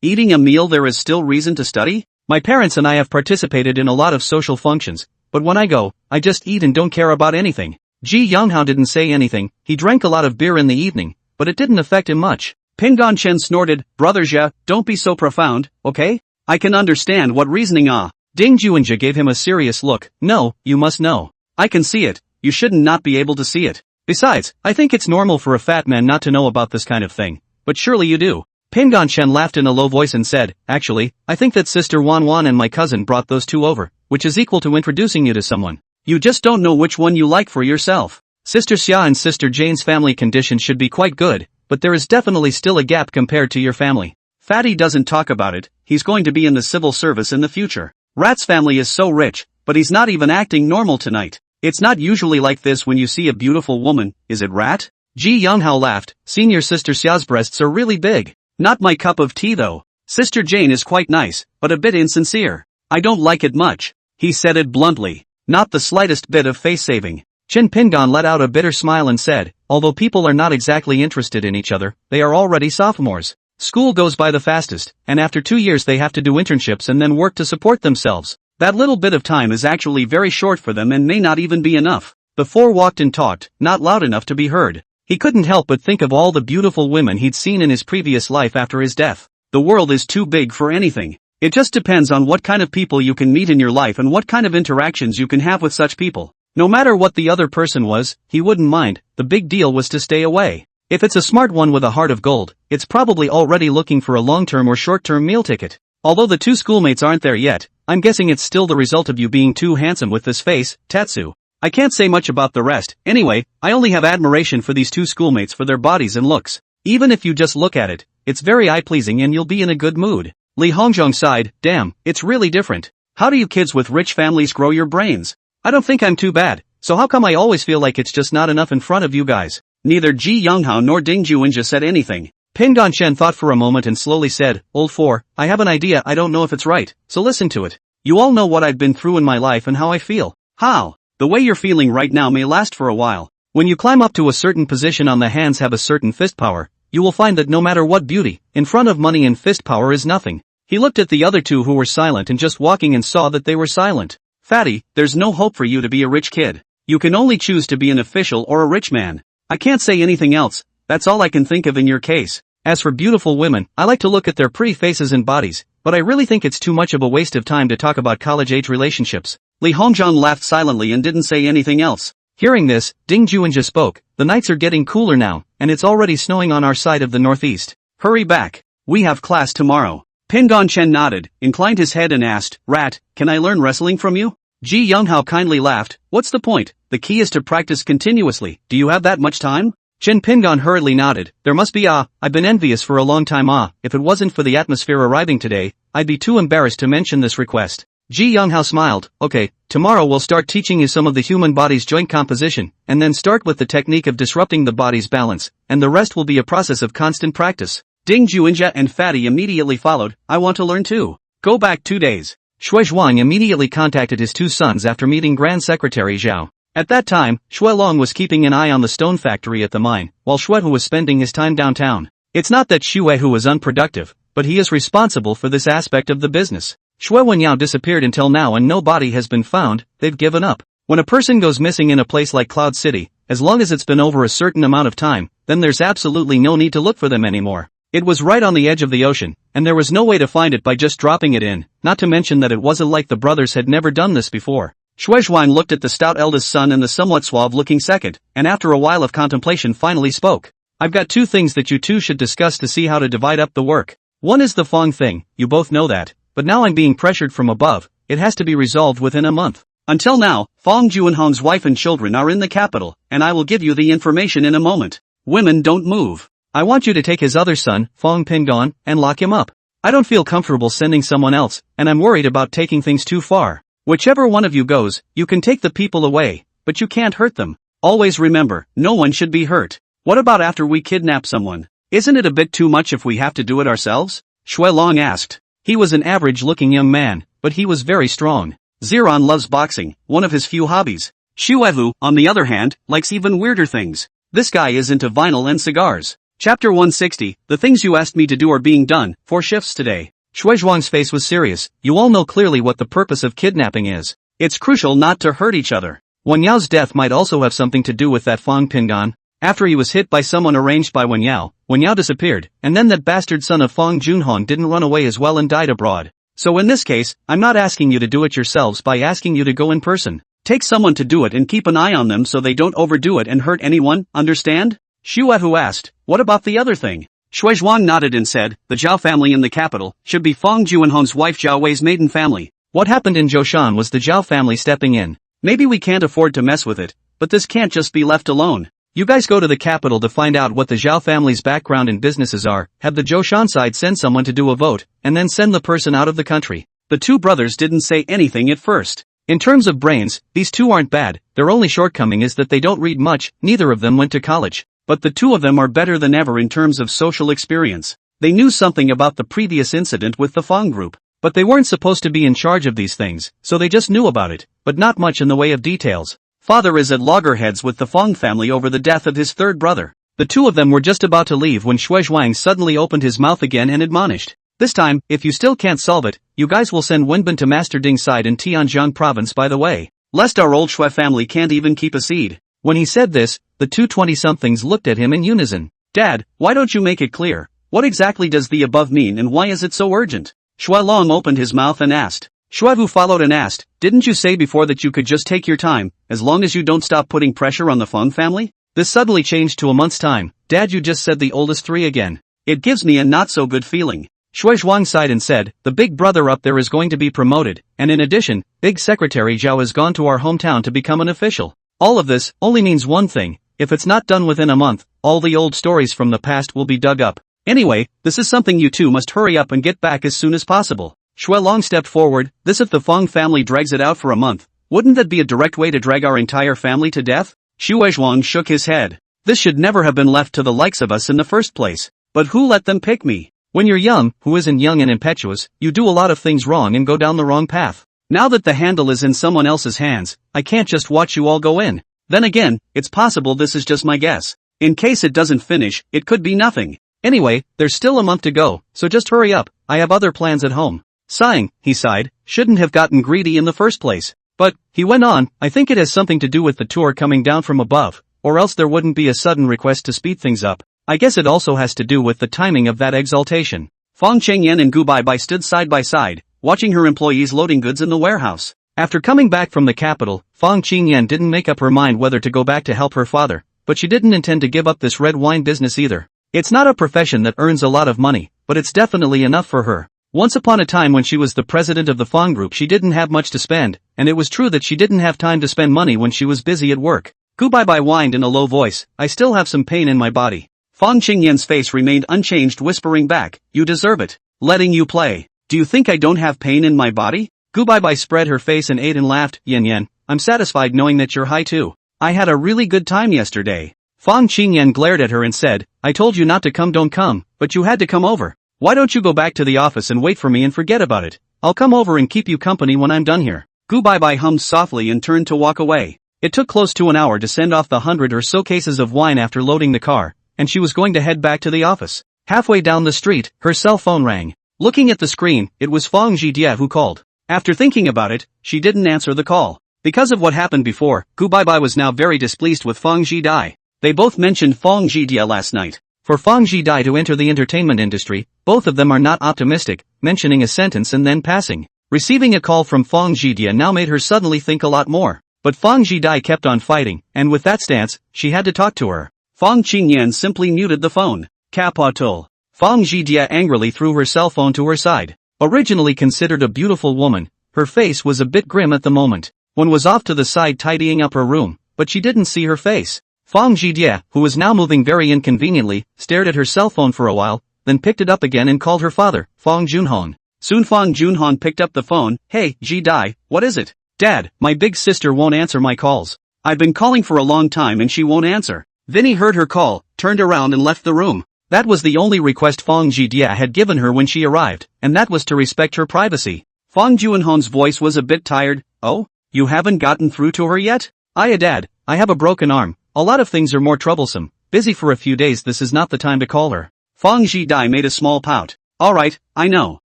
Eating a meal there is still reason to study? My parents and I have participated in a lot of social functions, but when I go, I just eat and don't care about anything." Ji Younghao didn't say anything. He drank a lot of beer in the evening, but it didn't affect him much. Pingon Shen snorted, "Brother Zhe, don't be so profound, okay? I can understand what reasoning Ding Juanja gave him a serious look. No, you must know. I can see it, you shouldn't not be able to see it. Besides, I think it's normal for a fat man not to know about this kind of thing. But surely you do. Pingon Shen laughed in a low voice and said, actually, I think that Sister Wan Wan and my cousin brought those two over, which is equal to introducing you to someone. You just don't know which one you like for yourself. Sister Xia and Sister Jane's family condition should be quite good, but there is definitely still a gap compared to your family. Fatty doesn't talk about it, he's going to be in the civil service in the future. Rat's family is so rich, but he's not even acting normal tonight. It's not usually like this when you see a beautiful woman, is it, Rat? Ji Younghao laughed. Senior Sister Xia's breasts are really big. Not my cup of tea though. Sister Jane is quite nice, but a bit insincere. I don't like it much. He said it bluntly. Not the slightest bit of face-saving. Chen Pingon let out a bitter smile and said, although people are not exactly interested in each other, they are already sophomores. School goes by the fastest, and after 2 years they have to do internships and then work to support themselves. That little bit of time is actually very short for them and may not even be enough. The four walked and talked, not loud enough to be heard. He couldn't help but think of all the beautiful women he'd seen in his previous life after his death. The world is too big for anything. It just depends on what kind of people you can meet in your life and what kind of interactions you can have with such people. No matter what the other person was, he wouldn't mind. The big deal was to stay away. If it's a smart one with a heart of gold, it's probably already looking for a long-term or short-term meal ticket. Although the two schoolmates aren't there yet, I'm guessing it's still the result of you being too handsome with this face, Tatsu. I can't say much about the rest. Anyway, I only have admiration for these two schoolmates for their bodies and looks. Even if you just look at it, it's very eye-pleasing and you'll be in a good mood. Li Hongzhong sighed, damn, it's really different. How do you kids with rich families grow your brains? I don't think I'm too bad, so how come I always feel like it's just not enough in front of you guys? Neither Ji Younghao nor Ding Juanja said anything. Pingon Shen thought for a moment and slowly said, Old Four, I have an idea. I don't know if it's right, so listen to it. You all know what I've been through in my life and how I feel. How? The way you're feeling right now may last for a while. When you climb up to a certain position on the hands have a certain fist power, you will find that no matter what beauty, in front of money and fist power is nothing. He looked at the other two who were silent and just walking and saw that they were silent. Fatty, there's no hope for you to be a rich kid. You can only choose to be an official or a rich man. I can't say anything else, that's all I can think of in your case. As for beautiful women, I like to look at their pretty faces and bodies, but I really think it's too much of a waste of time to talk about college-age relationships. Li Hongzhong laughed silently and didn't say anything else. Hearing this, Ding Juanja spoke. The nights are getting cooler now, and it's already snowing on our side of the northeast. Hurry back. We have class tomorrow. Pingon Chen nodded, inclined his head and asked, Rat, can I learn wrestling from you? Ji Younghao kindly laughed. What's the point? The key is to practice continuously. Do you have that much time? Chen Pingon hurriedly nodded. There must be I've been envious for a long time if it wasn't for the atmosphere arriving today, I'd be too embarrassed to mention this request. Ji Younghao smiled. Okay, tomorrow we'll start teaching you some of the human body's joint composition, and then start with the technique of disrupting the body's balance, and the rest will be a process of constant practice. Ding Juanja and Fatty immediately followed. I want to learn too. Go back 2 days. Shui Zhuang immediately contacted his two sons after meeting Grand Secretary Zhao. At that time, Shui Long was keeping an eye on the stone factory at the mine, while Shui Hu was spending his time downtown. It's not that Shui Hu was unproductive, but he is responsible for this aspect of the business. Shui Wenyao disappeared until now and no body has been found. They've given up. When a person goes missing in a place like Cloud City, as long as it's been over a certain amount of time, then there's absolutely no need to look for them anymore. It was right on the edge of the ocean, and there was no way to find it by just dropping it in, not to mention that it wasn't like the brothers had never done this before. Shui Zhuang looked at the stout eldest son and the somewhat suave-looking second, and after a while of contemplation finally spoke. I've got 2 things that you two should discuss to see how to divide up the work. One is the Fong thing, you both know that, but now I'm being pressured from above, it has to be resolved within a month. Until now, Fong Juanhong's wife and children are in the capital, and I will give you the information in a moment. Women don't move. I want you to take his other son, Fong Pingon, and lock him up. I don't feel comfortable sending someone else, and I'm worried about taking things too far. Whichever one of you goes, you can take the people away, but you can't hurt them. Always remember, no one should be hurt. What about after we kidnap someone? Isn't it a bit too much if we have to do it ourselves? Shui Long asked. He was an average-looking young man, but he was very strong. Ziran loves boxing, one of his few hobbies. Shuevu, on the other hand, likes even weirder things. This guy is into vinyl and cigars. Chapter 160, the things you asked me to do are being done, 4 shifts today. Shui Zhuang's face was serious. You all know clearly what the purpose of kidnapping is. It's crucial not to hurt each other. Wen Yao's death might also have something to do with that Fong Pingon. After he was hit by someone arranged by Wen Yao disappeared, and then that bastard son of Fong Junhong didn't run away as well and died abroad. So in this case, I'm not asking you to do it yourselves by asking you to go in person. Take someone to do it and keep an eye on them so they don't overdo it and hurt anyone, understand? Shuehu asked, what about the other thing? Shui Zhuang nodded and said, the Zhao family in the capital should be Fang Juanhong's wife Zhao Wei's maiden family. What happened in Zhoushan was the Zhao family stepping in. Maybe we can't afford to mess with it, but this can't just be left alone. You guys go to the capital to find out what the Zhao family's background and businesses are, have the Zhoushan side send someone to do a vote, and then send the person out of the country. The two brothers didn't say anything at first. In terms of brains, these two aren't bad, their only shortcoming is that they don't read much, neither of them went to college. But the two of them are better than ever in terms of social experience. They knew something about the previous incident with the Fang group. But they weren't supposed to be in charge of these things, so they just knew about it, but not much in the way of details. Father is at loggerheads with the Fang family over the death of his third brother. The two of them were just about to leave when Shui Zhuang suddenly opened his mouth again and admonished. This time, if you still can't solve it, you guys will send Wenbin to Master Ding's side in Tianjiang province by the way. Lest our old Shui family can't even keep a seed. When he said this, the two 20-somethings looked at him in unison. Dad, why don't you make it clear? What exactly does the above mean and why is it so urgent? Shui Long opened his mouth and asked. Shuevu followed and asked, didn't you say before that you could just take your time, as long as you don't stop putting pressure on the Feng family? This suddenly changed to a month's time. Dad, you just said the oldest three again. It gives me a not so good feeling. Shui Zhuang sighed and said, the big brother up there is going to be promoted, and in addition, big secretary Zhao has gone to our hometown to become an official. All of this only means one thing, if it's not done within a month, all the old stories from the past will be dug up. Anyway, this is something you two must hurry up and get back as soon as possible. Shui Long stepped forward, this if the Feng family drags it out for a month, wouldn't that be a direct way to drag our entire family to death? Shui Zhuang shook his head. This should never have been left to the likes of us in the first place. But who let them pick me? When you're young, who isn't young and impetuous, you do a lot of things wrong and go down the wrong path. Now that the handle is in someone else's hands, I can't just watch you all go in. Then again, it's possible this is just my guess. In case it doesn't finish, it could be nothing. Anyway, there's still a month to go, so just hurry up, I have other plans at home. Sighing, he sighed, shouldn't have gotten greedy in the first place. But, he went on, I think it has something to do with the tour coming down from above, or else there wouldn't be a sudden request to speed things up. I guess it also has to do with the timing of that exaltation. Fang Chengyan and Gu Baibai stood side by side, watching her employees loading goods in the warehouse. After coming back from the capital, Fang Qingyan didn't make up her mind whether to go back to help her father, but she didn't intend to give up this red wine business either. It's not a profession that earns a lot of money, but it's definitely enough for her. Once upon a time when she was the president of the Fang group she didn't have much to spend, and it was true that she didn't have time to spend money when she was busy at work. Gu Baibai whined in a low voice, I still have some pain in my body. Fang Qingyan's face remained unchanged, whispering back, you deserve it. Letting you play. Do you think I don't have pain in my body? Gu Baibai spread her face and ate and laughed, Yen, I'm satisfied knowing that you're high too. I had a really good time yesterday. Fang Qingyan glared at her and said, I told you not to come, don't come, but you had to come over. Why don't you go back to the office and wait for me and forget about it? I'll come over and keep you company when I'm done here. Gu Baibai hummed softly and turned to walk away. It took close to an hour to send off the 100 or so cases of wine after loading the car, and she was going to head back to the office. Halfway down the street, her cell phone rang. Looking at the screen, it was Fang Zhidia who called. After thinking about it, she didn't answer the call. Because of what happened before, Gu Baibai was now very displeased with Fang Zhidai. They both mentioned Fang Zhidia last night. For Fang Zhidai to enter the entertainment industry, both of them are not optimistic, mentioning a sentence and then passing. Receiving a call from Fang Zhidia now made her suddenly think a lot more. But Fang Zhidai kept on fighting, and with that stance, she had to talk to her. Fang Qingyan simply muted the phone. Capital. Fang Zhidia angrily threw her cell phone to her side. Originally considered a beautiful woman, her face was a bit grim at the moment. One was off to the side tidying up her room, but she didn't see her face. Fang Zhidia, who was now moving very inconveniently, stared at her cell phone for a while, then picked it up again and called her father, Fang Junhong. Soon Fang Junhong picked up the phone. Hey, Zhidai, what is it? Dad, my big sister won't answer my calls. I've been calling for a long time and she won't answer. Vinny heard her call, turned around and left the room. That was the only request Fang Zhidia had given her when she arrived, and that was to respect her privacy. Fang Junhong's voice was a bit tired. Oh, you haven't gotten through to her yet? Dad, I have a broken arm. A lot of things are more troublesome. Busy for a few days, this is not the time to call her. Fang Zhidai made a small pout. Alright, I know.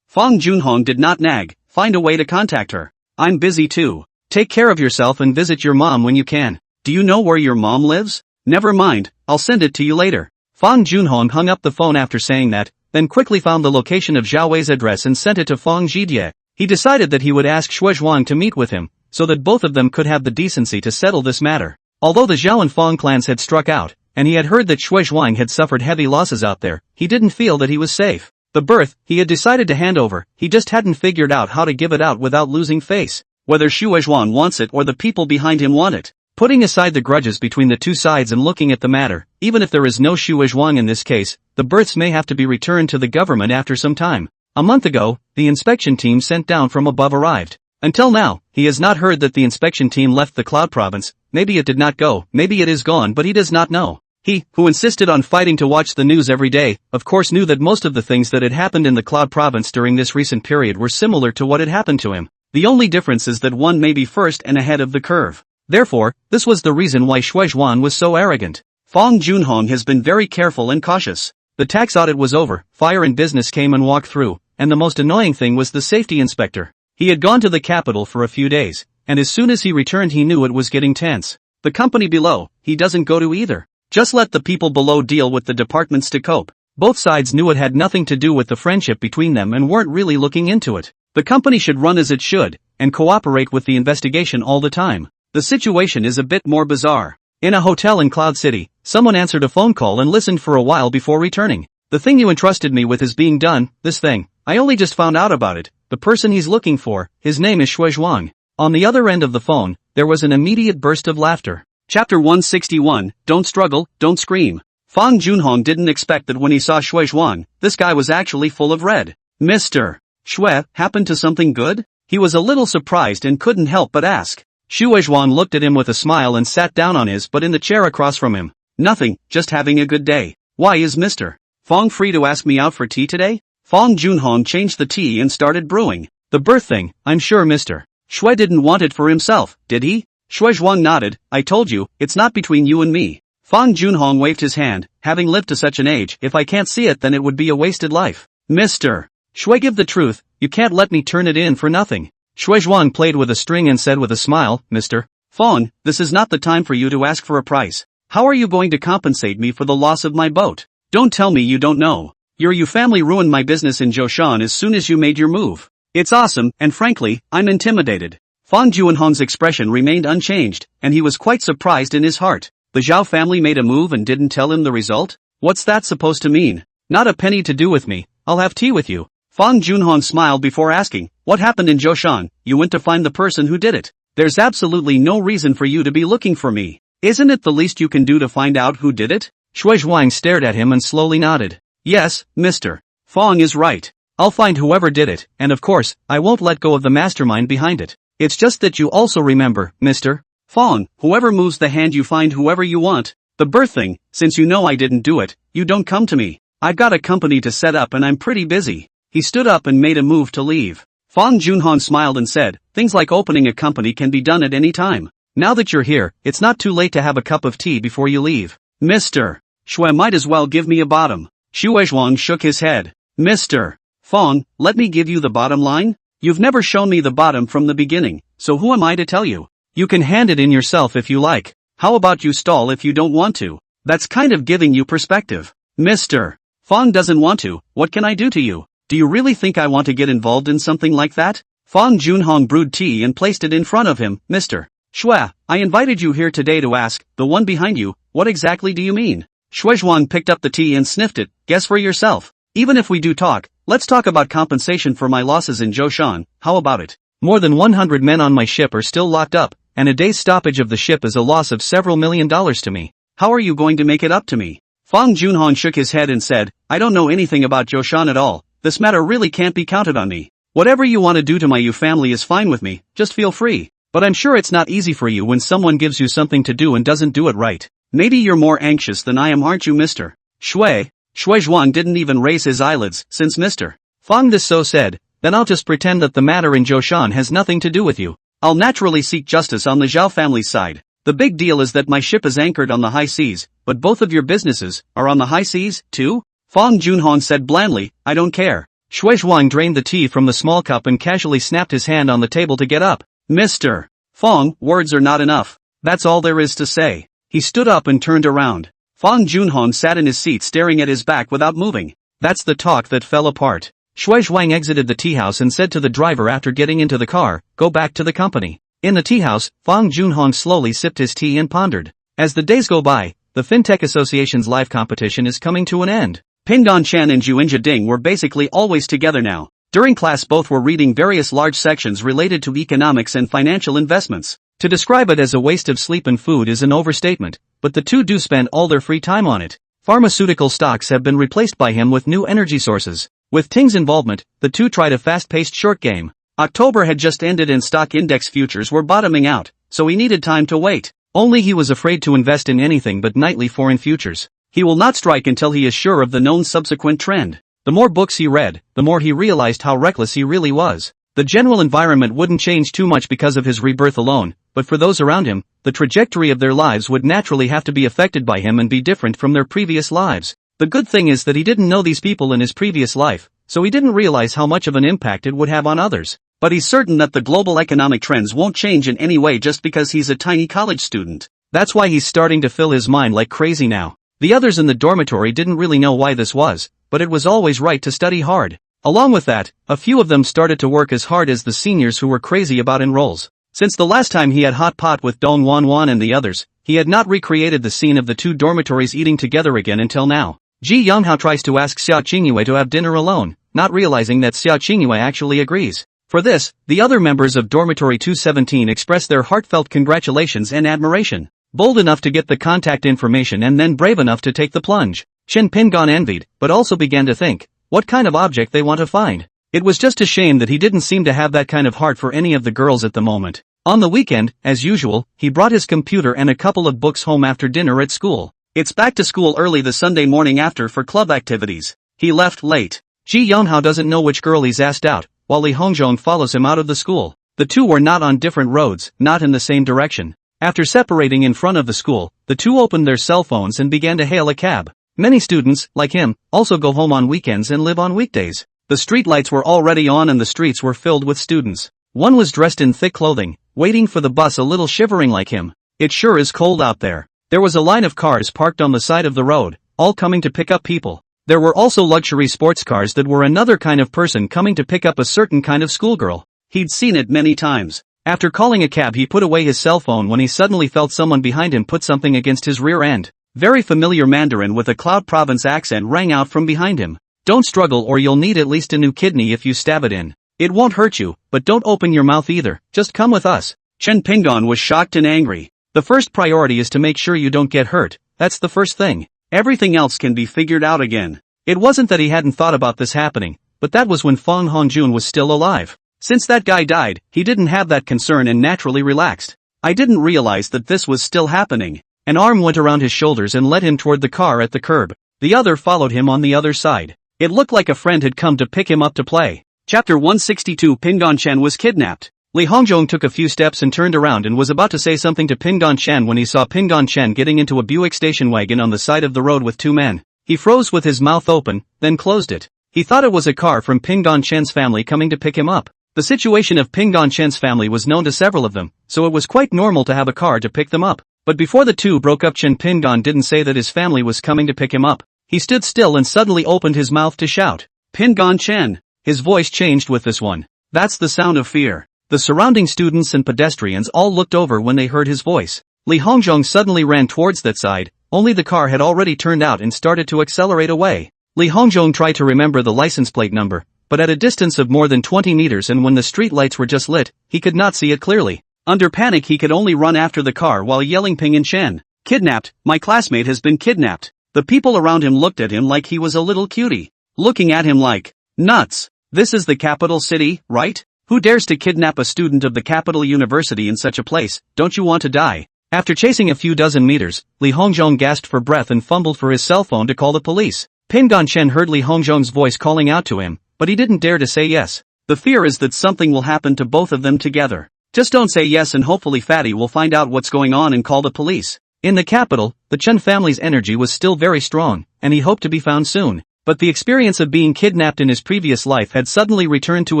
Fang Junhong did not nag. Find a way to contact her. I'm busy too. Take care of yourself and visit your mom when you can. Do you know where your mom lives? Never mind, I'll send it to you later. Fang Junhong hung up the phone after saying that, then then quickly found the location of Zhao Wei's address and sent it to Fang Zhidie. He decided that he would ask Xue Zhuang to meet with him, so that both of them could have the decency to settle this matter. Although the Zhao and Fang clans had struck out, and he had heard that Xue Zhuang had suffered heavy losses out there, he didn't feel that he was safe. The berth, he had decided to hand over, he just hadn't figured out how to give it out without losing face. Whether Xue Zhuang wants it or the people behind him want it. Putting aside the grudges between the two sides and looking at the matter, even if there is no Xue Zhuang in this case, the berths may have to be returned to the government after some time. A month ago, the inspection team sent down from above arrived. Until now, he has not heard that the inspection team left the Cloud Province. Maybe it did not go, maybe it is gone, but he does not know. He, who insisted on fighting to watch the news every day, of course knew that most of the things that had happened in the Cloud Province during this recent period were similar to what had happened to him. The only difference is that one may be first and ahead of the curve. Therefore, this was the reason why Xue Zhuang was so arrogant. Fang Junhong has been very careful and cautious. The tax audit was over, fire and business came and walked through, and the most annoying thing was the safety inspector. He had gone to the capital for a few days, and as soon as he returned he knew it was getting tense. The company below, he doesn't go to either. Just let the people below deal with the departments to cope. Both sides knew it had nothing to do with the friendship between them and weren't really looking into it. The company should run as it should, and cooperate with the investigation all the time. The situation is a bit more bizarre. In a hotel in Cloud City, someone answered a phone call and listened for a while before returning. The thing you entrusted me with is being done, this thing. I only just found out about it. The person he's looking for, his name is Xue Zhuang. On the other end of the phone, there was an immediate burst of laughter. Chapter 161, Don't Struggle, Don't Scream. Fang Junhong didn't expect that when he saw Xue Zhuang, this guy was actually full of red. Mr. Xue, happened to something good? He was a little surprised and couldn't help but ask. Xue Zhuang looked at him with a smile and sat down on his butt in the chair across from him. Nothing, just having a good day. Why is Mr. Fang free to ask me out for tea today? Fang Junhong changed the tea and started brewing. The birth thing, I'm sure Mr. Xue didn't want it for himself, did he? Xue Zhuang nodded. I told you, it's not between you and me. Fang Junhong waved his hand. Having lived to such an age, if I can't see it then it would be a wasted life. Mr. Xue, give the truth, you can't let me turn it in for nothing. Xue Zhuang played with a string and said with a smile, Mr. Fang, this is not the time for you to ask for a price. How are you going to compensate me for the loss of my boat? Don't tell me you don't know. Your family ruined my business in Zhoushan as soon as you made your move. It's awesome, and frankly, I'm intimidated. Fang Junhong's expression remained unchanged, and he was quite surprised in his heart. The Zhao family made a move and didn't tell him the result? What's that supposed to mean? Not a penny to do with me. I'll have tea with you. Fang Junhong smiled before asking, what happened in Zhoushan? You went to find the person who did it. There's absolutely no reason for you to be looking for me. Isn't it the least you can do to find out who did it? Xue Zhuang stared at him and slowly nodded. Yes, Mr. Fang is right. I'll find whoever did it, and of course, I won't let go of the mastermind behind it. It's just that you also remember, Mr. Fang, whoever moves the hand you find whoever you want. The birth thing, since you know I didn't do it, you don't come to me. I've got a company to set up and I'm pretty busy. He stood up and made a move to leave. Fang Junhong smiled and said, things like opening a company can be done at any time. Now that you're here, it's not too late to have a cup of tea before you leave. Mr. Xue might as well give me a bottom. Xue Zhuang shook his head. Mr. Fang, let me give you the bottom line? You've never shown me the bottom from the beginning, so who am I to tell you? You can hand it in yourself if you like. How about you stall if you don't want to? That's kind of giving you perspective. Mr. Fang doesn't want to, what can I do to you? Do you really think I want to get involved in something like that? Fang Junhong brewed tea and placed it in front of him. Mr. Xue, I invited you here today to ask, the one behind you, what exactly do you mean? Xue Zhuang picked up the tea and sniffed it. Guess for yourself. Even if we do talk, let's talk about compensation for my losses in Zhoushan. How about it? More than 100 men on my ship are still locked up, and a day's stoppage of the ship is a loss of several $1 million to me. How are you going to make it up to me? Fang Junhong shook his head and said, I don't know anything about Zhoushan at all. This matter really can't be counted on me. Whatever you want to do to my family is fine with me, just feel free. But I'm sure it's not easy for you when someone gives you something to do and doesn't do it right. Maybe you're more anxious than I am, aren't you, Mr. Xue? Xue Zhuang didn't even raise his eyelids, since Mr. Fang this so said, then I'll just pretend that the matter in Zhoushan has nothing to do with you. I'll naturally seek justice on the Zhao family's side. The big deal is that my ship is anchored on the high seas, but both of your businesses are on the high seas, too? Fang Junhong said blandly, I don't care. Xue Zhuang drained the tea from the small cup and casually snapped his hand on the table to get up. Mr. Fang, words are not enough. That's all there is to say. He stood up and turned around. Fang Junhong sat in his seat staring at his back without moving. That's the talk that fell apart. Shui Zhuang exited the tea house and said to the driver after getting into the car, "Go back to the company." In the tea house, Fang Junhong slowly sipped his tea and pondered. As the days go by, the FinTech Association's live competition is coming to an end. Pinggan Chen and Juinja Ding were basically always together now. During class both were reading various large sections related to economics and financial investments. To describe it as a waste of sleep and food is an overstatement, but the two do spend all their free time on it. Pharmaceutical stocks have been replaced by him with new energy sources. With Ting's involvement, the two tried a fast-paced short game. October had just ended and stock index futures were bottoming out, so he needed time to wait. Only he was afraid to invest in anything but nightly foreign futures. He will not strike until he is sure of the known subsequent trend. The more books he read, the more he realized how reckless he really was. The general environment wouldn't change too much because of his rebirth alone, but for those around him, the trajectory of their lives would naturally have to be affected by him and be different from their previous lives. The good thing is that he didn't know these people in his previous life, so he didn't realize how much of an impact it would have on others. But he's certain that the global economic trends won't change in any way just because he's a tiny college student. That's why he's starting to fill his mind like crazy now. The others in the dormitory didn't really know why this was, but it was always right to study hard. Along with that, a few of them started to work as hard as the seniors who were crazy about enrolls. Since the last time he had hot pot with Dong Wan and the others, he had not recreated the scene of the two dormitories eating together again until now. Ji Yanghao tries to ask Xiao Qingyue to have dinner alone, not realizing that Xiao Qingyue actually agrees. For this, the other members of Dormitory 217 express their heartfelt congratulations and admiration. Bold enough to get the contact information and then brave enough to take the plunge. Chen Pingon envied, but also began to think, what kind of object they want to find. It was just a shame that he didn't seem to have that kind of heart for any of the girls at the moment. On the weekend, as usual, he brought his computer and a couple of books home after dinner at school. It's back to school early the Sunday morning after for club activities. He left late. Ji Yonghao doesn't know which girl he's asked out, while Li Hongzhong follows him out of the school. The two were not on different roads, not in the same direction. After separating in front of the school, the two opened their cell phones and began to hail a cab. Many students, like him, also go home on weekends and live on weekdays. The street lights were already on and the streets were filled with students. One was dressed in thick clothing, waiting for the bus a little shivering like him. It sure is cold out there. There was a line of cars parked on the side of the road, all coming to pick up people. There were also luxury sports cars that were another kind of person coming to pick up a certain kind of schoolgirl. He'd seen it many times. After calling a cab he put away his cell phone when he suddenly felt someone behind him put something against his rear end. Very familiar Mandarin with a Cloud Province accent rang out from behind him. Don't struggle or you'll need at least a new kidney if you stab it in. It won't hurt you, but don't open your mouth either, just come with us. Chen Pingon was shocked and angry. The first priority is to make sure you don't get hurt, that's the first thing. Everything else can be figured out again. It wasn't that he hadn't thought about this happening, but that was when Fang Hongjun was still alive. Since that guy died, he didn't have that concern and naturally relaxed. I didn't realize that this was still happening. An arm went around his shoulders and led him toward the car at the curb. The other followed him on the other side. It looked like a friend had come to pick him up to play. Chapter 162 Pingon Chen was kidnapped. Li Hongzhong took a few steps and turned around and was about to say something to Pingon Chen when he saw Pingon Chen getting into a Buick station wagon on the side of the road with two men. He froze with his mouth open, then closed it. He thought it was a car from Pingon Chen's family coming to pick him up. The situation of Pingon Chen's family was known to several of them, so it was quite normal to have a car to pick them up. But before the two broke up, Chen Pingon didn't say that his family was coming to pick him up. He stood still and suddenly opened his mouth to shout, "Pingon Chen!" His voice changed with this one. That's the sound of fear. The surrounding students and pedestrians all looked over when they heard his voice. Li Hongzhong suddenly ran towards that side, only the car had already turned out and started to accelerate away. Li Hongzhong tried to remember the license plate number, but at a distance of more than 20 meters and when the street lights were just lit, he could not see it clearly. Under panic he could only run after the car while yelling Pingon Chen. "Kidnapped, my classmate has been kidnapped." The people around him looked at him like he was a little cutie. Looking at him like, nuts. This is the capital city, right? Who dares to kidnap a student of the capital university in such a place? Don't you want to die? After chasing a few dozen meters, Li Hongzhong gasped for breath and fumbled for his cell phone to call the police. Pingon Chen heard Li Hongzhong's voice calling out to him, but he didn't dare to say yes. The fear is that something will happen to both of them together. Just don't say yes and hopefully Fatty will find out what's going on and call the police. In the capital, the Chen family's energy was still very strong, and he hoped to be found soon. But the experience of being kidnapped in his previous life had suddenly returned to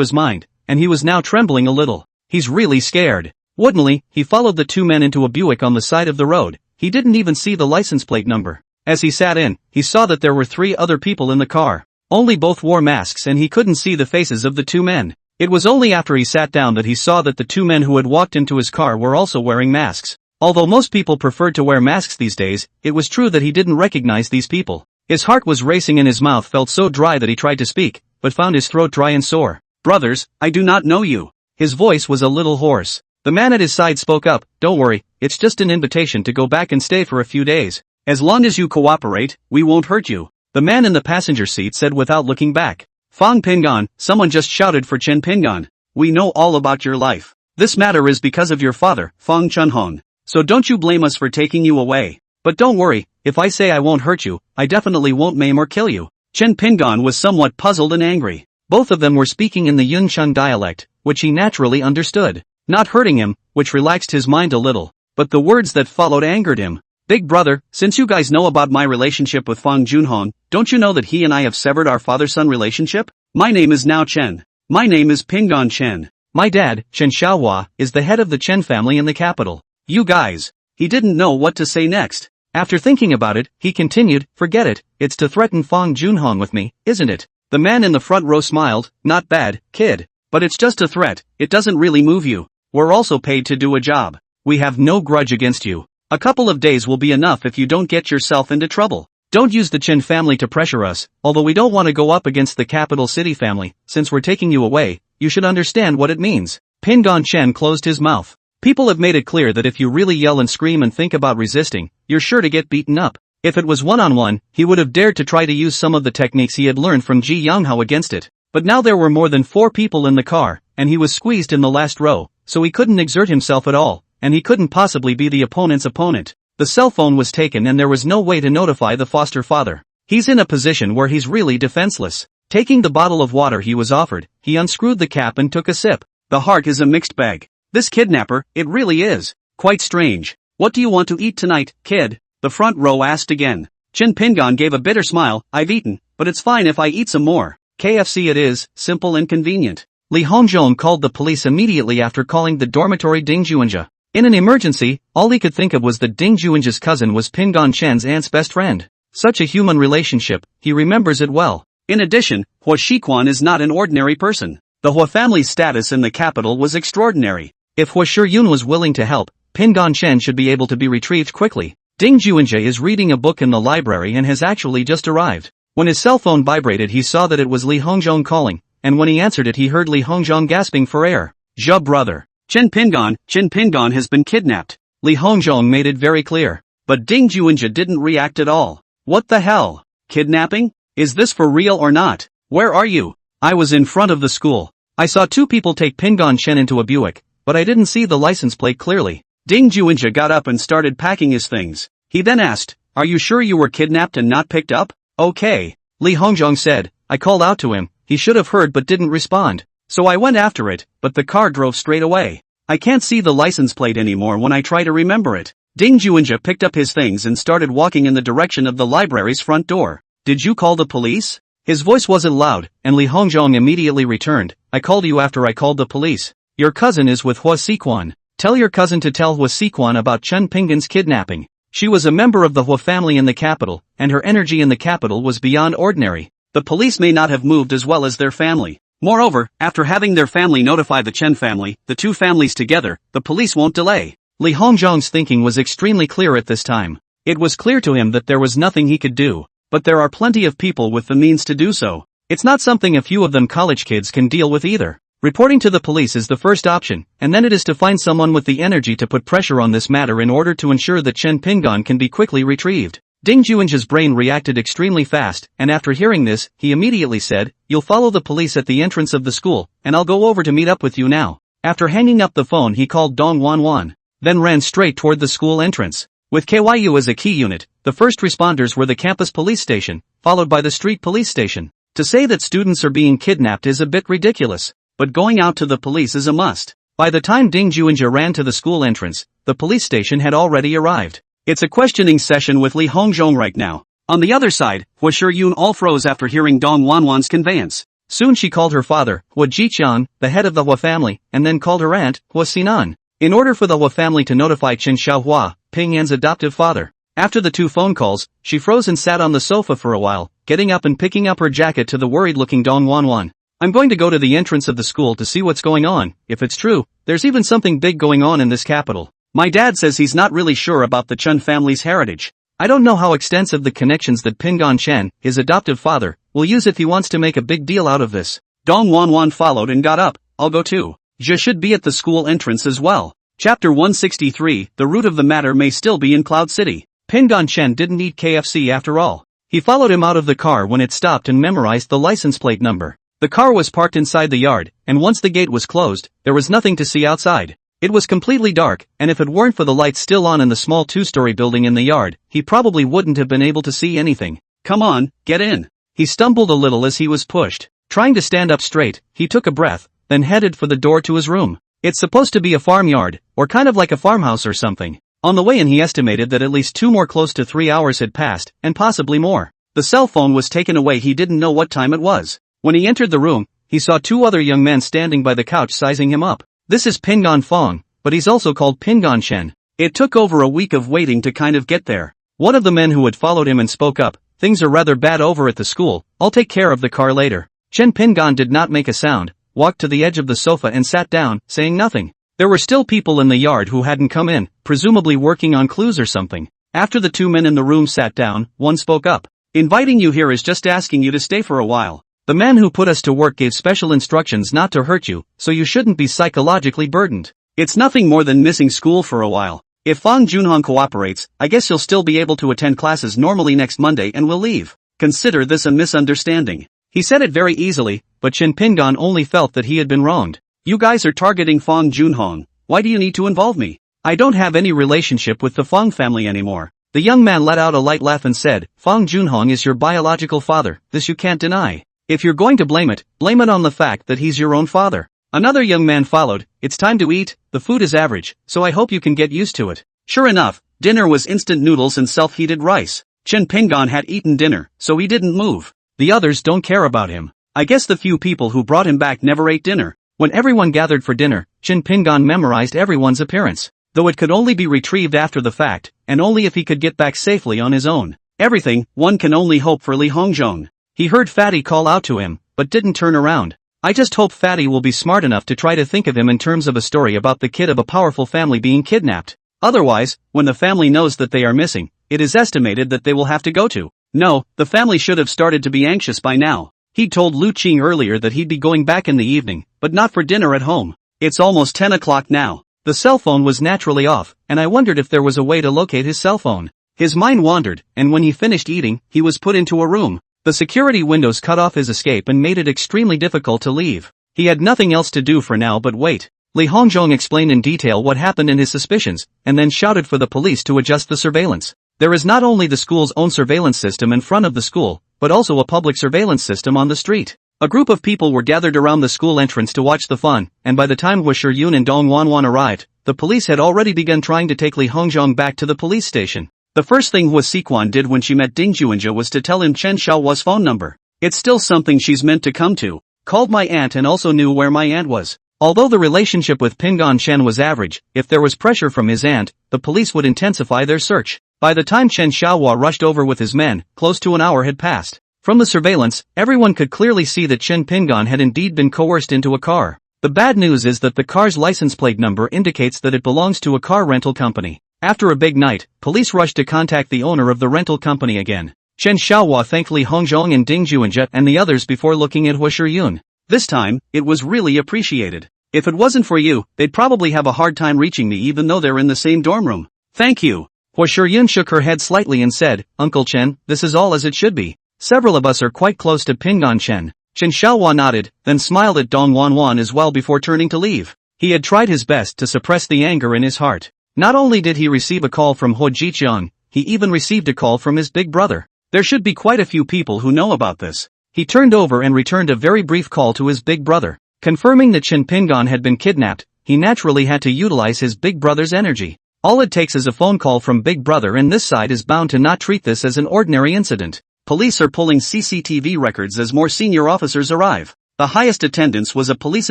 his mind, and he was now trembling a little. He's really scared. Woodenly, he followed the two men into a Buick on the side of the road. He didn't even see the license plate number. As he sat in, he saw that there were 3 other people in the car. Only both wore masks and he couldn't see the faces of the two men. It was only after he sat down that he saw that the two men who had walked into his car were also wearing masks. Although most people preferred to wear masks these days, it was true that he didn't recognize these people. His heart was racing and his mouth felt so dry that he tried to speak, but found his throat dry and sore. Brothers, I do not know you. His voice was a little hoarse. The man at his side spoke up, "Don't worry, it's just an invitation to go back and stay for a few days. As long as you cooperate, we won't hurt you." The man in the passenger seat said without looking back. "Fong Pingon," someone just shouted for Chen Pingon. "We know all about your life. This matter is because of your father, Fong Chunhong. So don't you blame us for taking you away. But don't worry, if I say I won't hurt you, I definitely won't maim or kill you." Chen Pingon was somewhat puzzled and angry. Both of them were speaking in the Yunchun dialect, which he naturally understood. Not hurting him, which relaxed his mind a little, but the words that followed angered him. "Big brother, since you guys know about my relationship with Fong Junhong, don't you know that he and I have severed our father-son relationship? My name is now Chen. My name is Pingon Chen. My dad, Chen Xiaohua, is the head of the Chen family in the capital. You guys." He didn't know what to say next. After thinking about it, he continued, "Forget it, it's to threaten Fong Junhong with me, isn't it?" The man in the front row smiled, "Not bad, kid. But it's just a threat, it doesn't really move you. We're also paid to do a job. We have no grudge against you. A couple of days will be enough if you don't get yourself into trouble. Don't use the Chen family to pressure us, although we don't want to go up against the capital city family, since we're taking you away, you should understand what it means." Pingon Chen closed his mouth. People have made it clear that if you really yell and scream and think about resisting, you're sure to get beaten up. If it was one-on-one, he would have dared to try to use some of the techniques he had learned from Ji Yanghao against it. But now there were more than 4 people in the car, and he was squeezed in the last row, so he couldn't exert himself at all, and he couldn't possibly be the opponent's opponent. The cell phone was taken and there was no way to notify the foster father. He's in a position where he's really defenseless. Taking the bottle of water he was offered, he unscrewed the cap and took a sip. The heart is a mixed bag. This kidnapper, it really is. Quite strange. What do you want to eat tonight, kid? The front row asked again. Chen Pingon gave a bitter smile, "I've eaten, but it's fine if I eat some more. KFC it is, simple and convenient." Li Hongzhong called the police immediately after calling the dormitory Ding Juanjia. In an emergency, all he could think of was that Ding Juanjia's cousin was Pingon Chen's aunt's best friend. Such a human relationship, he remembers it well. In addition, Hua Shiquan is not an ordinary person. The Hua family's status in the capital was extraordinary. If Hua Shiyun was willing to help, Pingon Chen should be able to be retrieved quickly. Ding Juanjia is reading a book in the library and has actually just arrived. When his cell phone vibrated he saw that it was Li Hongzhong calling, and when he answered it he heard Li Hongzhong gasping for air. "Ja brother. Chen Pingon has been kidnapped." Li Hongzhong made it very clear. But Ding Juanjia didn't react at all. "What the hell? Kidnapping? Is this for real or not? Where are you?" "I was in front of the school. I saw 2 people take Pingon Chen into a Buick, but I didn't see the license plate clearly." Ding Juanjia got up and started packing his things. He then asked, "Are you sure you were kidnapped and not picked up?" "Okay," Li Hongzhong said. "I called out to him, he should have heard but didn't respond. So I went after it, but the car drove straight away. I can't see the license plate anymore when I try to remember it." Ding Juanjia picked up his things and started walking in the direction of the library's front door. "Did you call the police?" His voice wasn't loud, and Li Hongzhong immediately returned, "I called you after I called the police. Your cousin is with Hua Siquan. Tell your cousin to tell Hua Siquan about Chen Pingon's kidnapping. She was a member of the Hua family in the capital, and her energy in the capital was beyond ordinary. The police may not have moved as well as their family. Moreover, after having their family notify the Chen family, the 2 families together, the police won't delay." Li Hongzhong's thinking was extremely clear at this time. It was clear to him that there was nothing he could do, but there are plenty of people with the means to do so. It's not something a few of them college kids can deal with either. Reporting to the police is the first option, and then it is to find someone with the energy to put pressure on this matter in order to ensure that Chen Pingon can be quickly retrieved. Ding Juanjia's brain reacted extremely fast, and after hearing this, he immediately said, "You'll follow the police at the entrance of the school, and I'll go over to meet up with you now." After hanging up the phone he called Dong Wanwan, then ran straight toward the school entrance. With KYU as a key unit, the first responders were the campus police station, followed by the street police station. To say that students are being kidnapped is a bit ridiculous, but going out to the police is a must. By the time Ding Juanjia ran to the school entrance, the police station had already arrived. It's a questioning session with Li Hongzhong right now. On the other side, Hua Shiyun all froze after hearing Dong Wanwan's conveyance. Soon she called her father, Hua Jiqian, the head of the Hua family, and then called her aunt, Hua Sinan, in order for the Hua family to notify Chen Xiaohua, Ping Yan's adoptive father. After the 2 phone calls, she froze and sat on the sofa for a while, getting up and picking up her jacket to the worried-looking Dong Wanwan. I'm going to go to the entrance of the school to see what's going on. If it's true, there's even something big going on in this capital. My dad says he's not really sure about the Chun family's heritage. I don't know how extensive the connections that Pingon Chen, his adoptive father, will use if he wants to make a big deal out of this. Dong Wanwan followed and got up. I'll go too. Je should be at the school entrance as well. Chapter 163, the root of the matter may still be in Cloud City. Pingon Chen didn't eat KFC after all. He followed him out of the car when it stopped and memorized the license plate number. The car was parked inside the yard, and once the gate was closed, there was nothing to see outside. It was completely dark, and if it weren't for the lights still on in the small 2-story building in the yard, he probably wouldn't have been able to see anything. Come on, get in. He stumbled a little as he was pushed. Trying to stand up straight, he took a breath, then headed for the door to his room. It's supposed to be a farmyard, or kind of like a farmhouse or something. On the way in he estimated that at least 2 more close to 3 hours had passed, and possibly more. The cell phone was taken away. He didn't know what time it was. When he entered the room, he saw 2 other young men standing by the couch sizing him up. This is Pingon Fong, but he's also called Pingon Chen. It took over a week of waiting to kind of get there. One of the men who had followed him and spoke up, things are rather bad over at the school, I'll take care of the car later. Chen Pingon did not make a sound, walked to the edge of the sofa and sat down, saying nothing. There were still people in the yard who hadn't come in, presumably working on clues or something. After the 2 men in the room sat down, one spoke up. Inviting you here is just asking you to stay for a while. The man who put us to work gave special instructions not to hurt you, so you shouldn't be psychologically burdened. It's nothing more than missing school for a while. If Fang Junhong cooperates, I guess you'll still be able to attend classes normally next Monday and we'll leave. Consider this a misunderstanding. He said it very easily, but Chen Pingon only felt that he had been wronged. You guys are targeting Fang Junhong. Why do you need to involve me? I don't have any relationship with the Fang family anymore. The young man let out a light laugh and said, Fang Junhong is your biological father, this you can't deny. If you're going to blame it on the fact that he's your own father. Another young man followed. It's time to eat, the food is average, so I hope you can get used to it. Sure enough, dinner was instant noodles and self-heated rice. Chen Pingon had eaten dinner, so he didn't move. The others don't care about him. I guess the few people who brought him back never ate dinner. When everyone gathered for dinner, Chen Pingon memorized everyone's appearance, though it could only be retrieved after the fact, and only if he could get back safely on his own. Everything, one can only hope for Li Hongzhong. He heard Fatty call out to him, but didn't turn around. I just hope Fatty will be smart enough to try to think of him in terms of a story about the kid of a powerful family being kidnapped. Otherwise, when the family knows that they are missing, it is estimated that they will have to go to. No, the family should have started to be anxious by now. He'd told Lu Qing earlier that he'd be going back in the evening, but not for dinner at home. It's almost 10 o'clock now. The cell phone was naturally off, and I wondered if there was a way to locate his cell phone. His mind wandered, and when he finished eating, he was put into a room. The security windows cut off his escape and made it extremely difficult to leave. He had nothing else to do for now but wait. Li Hongzhong explained in detail what happened and his suspicions, and then shouted for the police to adjust the surveillance. There is not only the school's own surveillance system in front of the school, but also a public surveillance system on the street. A group of people were gathered around the school entrance to watch the fun, and by the time Wu Shiyun and Dong Wanwan arrived, the police had already begun trying to take Li Hongzhong back to the police station. The first thing Hua Siquan did when she met Ding Juanjia was to tell him Chen Xiaohua's phone number. It's still something she's meant to come to. Called my aunt and also knew where my aunt was. Although the relationship with Pingon Chen was average, if there was pressure from his aunt, the police would intensify their search. By the time Chen Xiaohua rushed over with his men, close to an hour had passed. From the surveillance, everyone could clearly see that Chen Pingon had indeed been coerced into a car. The bad news is that the car's license plate number indicates that it belongs to a car rental company. After a big night, police rushed to contact the owner of the rental company again. Chen Xiaohua thanked Li Hongzhong and Ding Juanjia and the others before looking at Hua Shiyun. This time, it was really appreciated. If it wasn't for you, they'd probably have a hard time reaching me even though they're in the same dorm room. Thank you. Hua Shiyun shook her head slightly and said, Uncle Chen, this is all as it should be. Several of us are quite close to Pingon Chen. Chen Xiaohua nodded, then smiled at Dong Wanwan as well before turning to leave. He had tried his best to suppress the anger in his heart. Not only did he receive a call from Hua Jiqiang, he even received a call from his big brother. There should be quite a few people who know about this. He turned over and returned a very brief call to his big brother. Confirming that Chen Pingon had been kidnapped, he naturally had to utilize his big brother's energy. All it takes is a phone call from big brother and this side is bound to not treat this as an ordinary incident. Police are pulling CCTV records as more senior officers arrive. The highest attendance was a police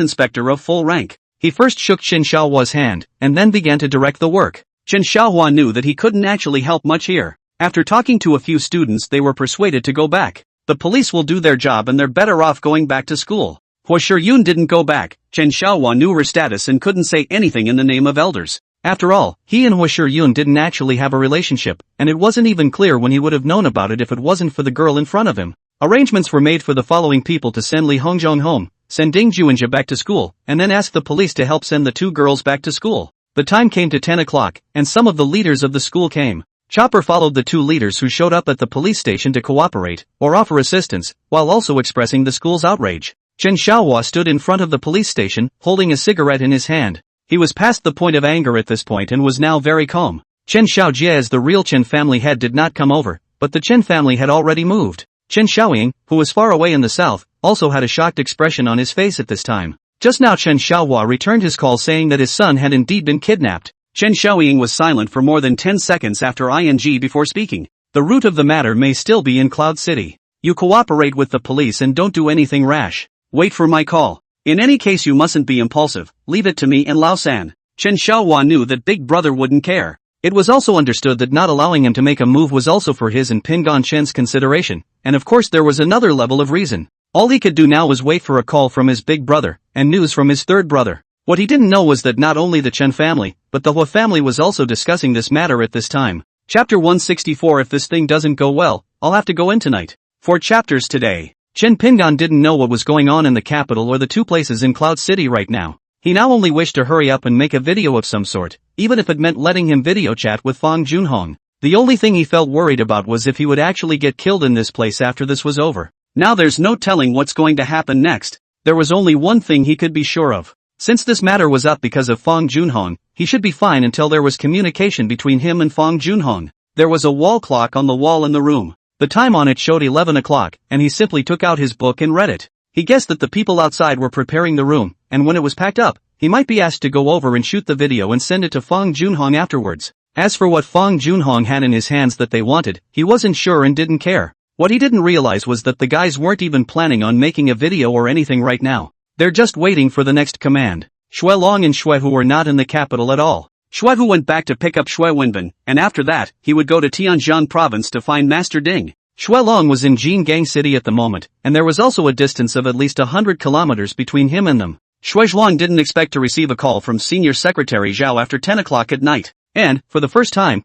inspector of full rank. He first shook Chen Xiaohua's hand, and then began to direct the work. Chen Xiaohua knew that he couldn't actually help much here. After talking to a few students, they were persuaded to go back. The police will do their job and they're better off going back to school. Hua Shiyun didn't go back. Chen Xiaohua knew her status and couldn't say anything in the name of elders. After all, he and Hua Shiyun didn't actually have a relationship, and it wasn't even clear when he would have known about it if it wasn't for the girl in front of him. Arrangements were made for the following people to send Li Hongzhong home, send Ding Juanjia back to school, and then ask the police to help send the two girls back to school. The time came to 10 o'clock, and some of the leaders of the school came. Chopper followed the two leaders who showed up at the police station to cooperate, or offer assistance, while also expressing the school's outrage. Chen Xiaohua stood in front of the police station, holding a cigarette in his hand. He was past the point of anger at this point and was now very calm. Chen Xiaojie as the real Chen family head did not come over, but the Chen family had already moved. Chen Xiaoying, who was far away in the south, also had a shocked expression on his face at this time. Just now Chen Xiaohua returned his call saying that his son had indeed been kidnapped. Chen Xiaoying was silent for more than 10 seconds after ing before speaking. The root of the matter may still be in Cloud City. You cooperate with the police and don't do anything rash. Wait for my call. In any case you mustn't be impulsive, leave it to me and Lao San. Chen Xiaohua knew that Big Brother wouldn't care. It was also understood that not allowing him to make a move was also for his and Pingon Chen's consideration, and of course there was another level of reason. All he could do now was wait for a call from his big brother, and news from his third brother. What he didn't know was that not only the Chen family, but the Hua family was also discussing this matter at this time. Chapter 164. If this thing doesn't go well, I'll have to go in tonight. 4 chapters today. Chen Pingon didn't know what was going on in the capital or the two places in Cloud City right now. He now only wished to hurry up and make a video of some sort, even if it meant letting him video chat with Fang Junhong. The only thing he felt worried about was if he would actually get killed in this place after this was over. Now there's no telling what's going to happen next. There was only one thing he could be sure of. Since this matter was up because of Fang Junhong, he should be fine until there was communication between him and Fang Junhong. There was a wall clock on the wall in the room. The time on it showed 11 o'clock, and he simply took out his book and read it. He guessed that the people outside were preparing the room, and when it was packed up, he might be asked to go over and shoot the video and send it to Fang Junhong afterwards. As for what Fang Junhong had in his hands that they wanted, he wasn't sure and didn't care. What he didn't realize was that the guys weren't even planning on making a video or anything right now. They're just waiting for the next command. Xue Long and Xue Hu were not in the capital at all. Xue Hu went back to pick up Xue Wenbin, and after that, he would go to Tianjin province to find Master Ding. Xue Long was in Jingang City at the moment, and there was also a distance of at least 100 kilometers between him and them. Xue Zhuang didn't expect to receive a call from Senior Secretary Zhao after 10 o'clock at night. And, for the first time,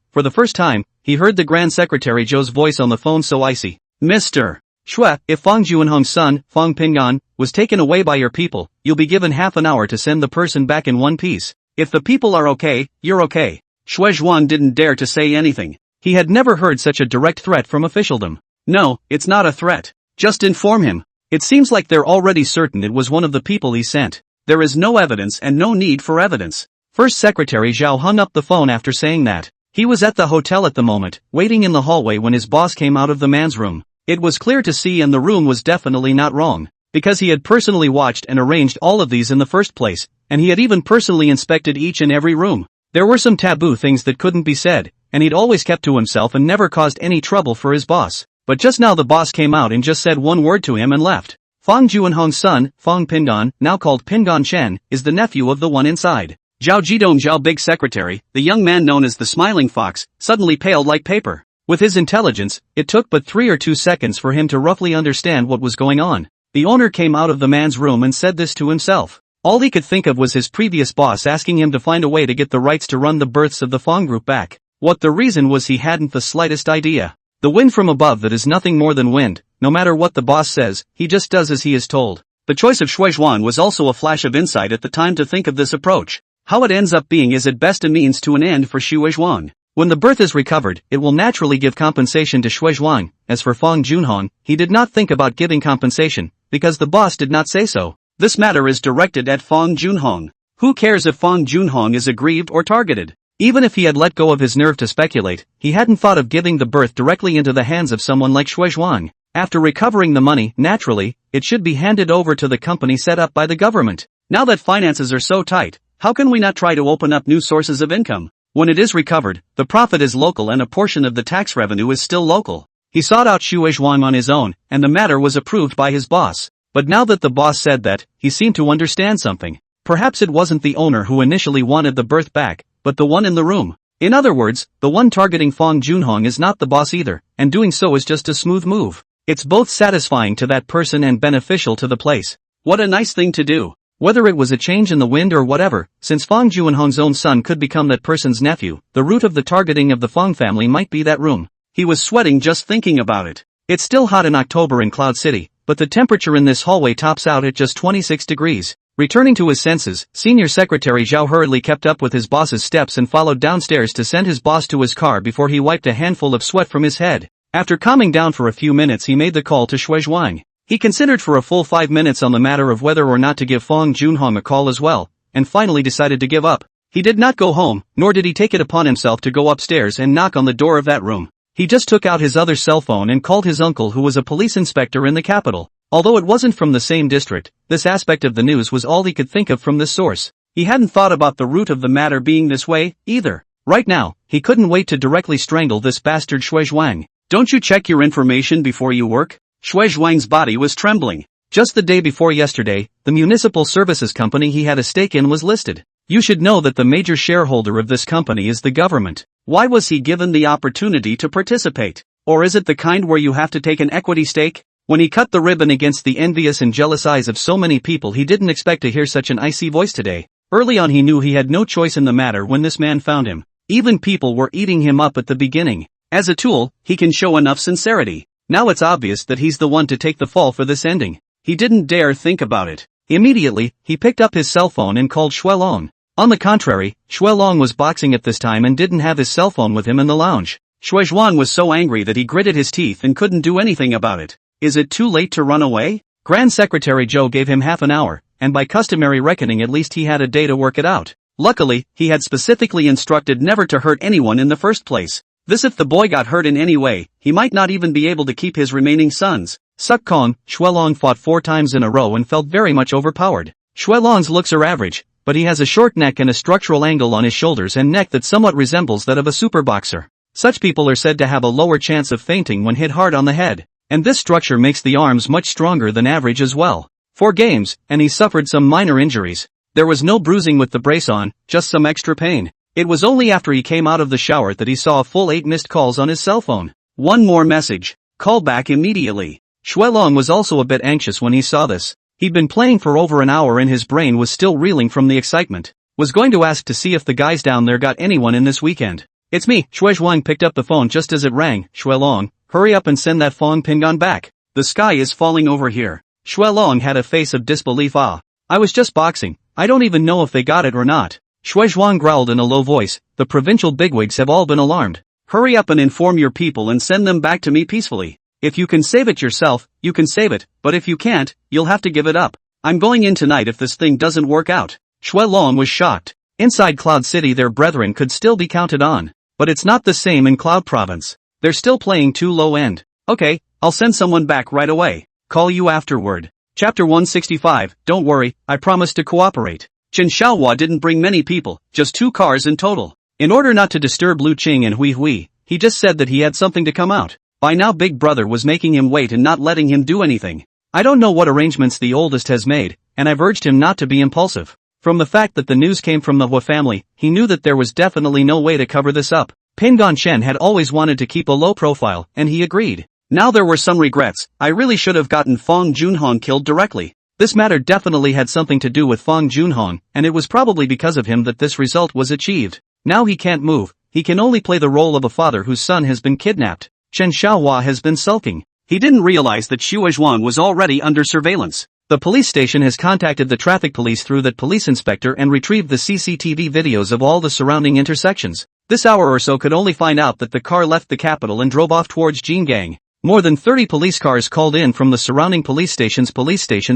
he heard the Grand Secretary Zhou's voice on the phone so icy. Mr. Xue, if Fang Junhong's son, Fang Pingon, was taken away by your people, you'll be given half an hour to send the person back in one piece. If the people are okay, you're okay. Xue Zhuang didn't dare to say anything. He had never heard such a direct threat from officialdom. No, it's not a threat. Just inform him. It seems like they're already certain it was one of the people he sent. There is no evidence and no need for evidence. First Secretary Zhao hung up the phone after saying that. He was at the hotel at the moment, waiting in the hallway when his boss came out of the man's room. It was clear to see and the room was definitely not wrong, because he had personally watched and arranged all of these in the first place, and he had even personally inspected each and every room. There were some taboo things that couldn't be said, and he'd always kept to himself and never caused any trouble for his boss. But just now the boss came out and just said one word to him and left. Fang Junhong's son, Fang Pingon, now called Pingon Chen, is the nephew of the one inside. Zhao Jidong Zhao Big Secretary, the young man known as the Smiling Fox, suddenly paled like paper. With his intelligence, it took but 3 or 2 seconds for him to roughly understand what was going on. The owner came out of the man's room and said this to himself. All he could think of was his previous boss asking him to find a way to get the rights to run the births of the Fang group back. What the reason was he hadn't the slightest idea. The wind from above that is nothing more than wind, no matter what the boss says, he just does as he is told. The choice of Xue Zhuan was also a flash of insight at the time to think of this approach. How it ends up being is at best a means to an end for Xue Zhuang. When the birth is recovered, it will naturally give compensation to Xue Zhuang. As for Fang Junhong, he did not think about giving compensation, because the boss did not say so. This matter is directed at Fang Junhong. Who cares if Fang Junhong is aggrieved or targeted? Even if he had let go of his nerve to speculate, he hadn't thought of giving the birth directly into the hands of someone like Xue Zhuang. After recovering the money, naturally, it should be handed over to the company set up by the government. Now that finances are so tight, how can we not try to open up new sources of income? When it is recovered, the profit is local and a portion of the tax revenue is still local. He sought out Xue Zhuang on his own, and the matter was approved by his boss. But now that the boss said that, he seemed to understand something. Perhaps it wasn't the owner who initially wanted the birth back, but the one in the room. In other words, the one targeting Fong Junhong is not the boss either, and doing so is just a smooth move. It's both satisfying to that person and beneficial to the place. What a nice thing to do. Whether it was a change in the wind or whatever, since Fong Junhong's own son could become that person's nephew, the root of the targeting of the Fong family might be that room. He was sweating just thinking about it. It's still hot in October in Cloud City, but the temperature in this hallway tops out at just 26 degrees. Returning to his senses, Senior Secretary Zhao hurriedly kept up with his boss's steps and followed downstairs to send his boss to his car before he wiped a handful of sweat from his head. After calming down for a few minutes, he made the call to Shui Zhuang. He considered for a full 5 minutes on the matter of whether or not to give Fong Junhong a call as well, and finally decided to give up. He did not go home, nor did he take it upon himself to go upstairs and knock on the door of that room. He just took out his other cell phone and called his uncle, who was a police inspector in the capital. Although it wasn't from the same district, this aspect of the news was all he could think of from this source. He hadn't thought about the root of the matter being this way, either. Right now, he couldn't wait to directly strangle this bastard Shui Zhuang. Don't you check your information before you work? Shui Zhuang's body was trembling. Just the day before yesterday, the municipal services company he had a stake in was listed. You should know that the major shareholder of this company is the government. Why was he given the opportunity to participate? Or is it the kind where you have to take an equity stake? When he cut the ribbon against the envious and jealous eyes of so many people, he didn't expect to hear such an icy voice today. Early on he knew he had no choice in the matter when this man found him. Even people were eating him up at the beginning. As a tool, he can show enough sincerity. Now it's obvious that he's the one to take the fall for this ending. He didn't dare think about it. Immediately, he picked up his cell phone and called Shui Long. On the contrary, Shui Long was boxing at this time and didn't have his cell phone with him in the lounge. Shui Zhuang was so angry that he gritted his teeth and couldn't do anything about it. Is it too late to run away? Grand Secretary Zhou gave him half an hour, and by customary reckoning at least he had a day to work it out. Luckily, he had specifically instructed never to hurt anyone in the first place. This if the boy got hurt in any way, he might not even be able to keep his remaining sons. Suk Kong, Shui Long fought 4 times in a row and felt very much overpowered. Shui Long's looks are average, but he has a short neck and a structural angle on his shoulders and neck that somewhat resembles that of a superboxer. Such people are said to have a lower chance of fainting when hit hard on the head, and this structure makes the arms much stronger than average as well. 4 games, and he suffered some minor injuries. There was no bruising with the brace on, just some extra pain. It was only after he came out of the shower that he saw a full 8 missed calls on his cell phone. One more message. Call back immediately. Shui Long was also a bit anxious when he saw this. He'd been playing for over an hour and his brain was still reeling from the excitement. Was going to ask to see if the guys down there got anyone in this weekend. It's me. Shui Zhuang picked up the phone just as it rang. Shui Long, hurry up and send that Fong Pingon back. The sky is falling over here. Shui Long had a face of disbelief. I was just boxing. I don't even know if they got it or not. Shui Zhuang growled in a low voice. The provincial bigwigs have all been alarmed. Hurry up and inform your people and send them back to me peacefully. If you can save it yourself, you can save it, but if you can't, you'll have to give it up. I'm going in tonight if this thing doesn't work out. Shui Long was shocked. Inside Cloud City their brethren could still be counted on. But it's not the same in Cloud Province. They're still playing too low end. Okay, I'll send someone back right away. Call you afterward. Chapter 165, don't worry, I promise to cooperate. Chen Xiaohua didn't bring many people, just 2 cars in total. In order not to disturb Lu Qing and Hui Hui, he just said that he had something to come out. By now Big Brother was making him wait and not letting him do anything. I don't know what arrangements the oldest has made, and I've urged him not to be impulsive. From the fact that the news came from the Hua family, he knew that there was definitely no way to cover this up. Pingon Shen had always wanted to keep a low profile, and he agreed. Now there were some regrets. I really should have gotten Fong Junhong killed directly. This matter definitely had something to do with Fong Junhong, and it was probably because of him that this result was achieved. Now he can't move, he can only play the role of a father whose son has been kidnapped. Chen Xiaohua has been sulking. He didn't realize that Shui Zhuang was already under surveillance. The police station has contacted the traffic police through that police inspector and retrieved the CCTV videos of all the surrounding intersections. This hour or so could only find out that the car left the capital and drove off towards Jingang. More than 30 police cars called in from the surrounding police stations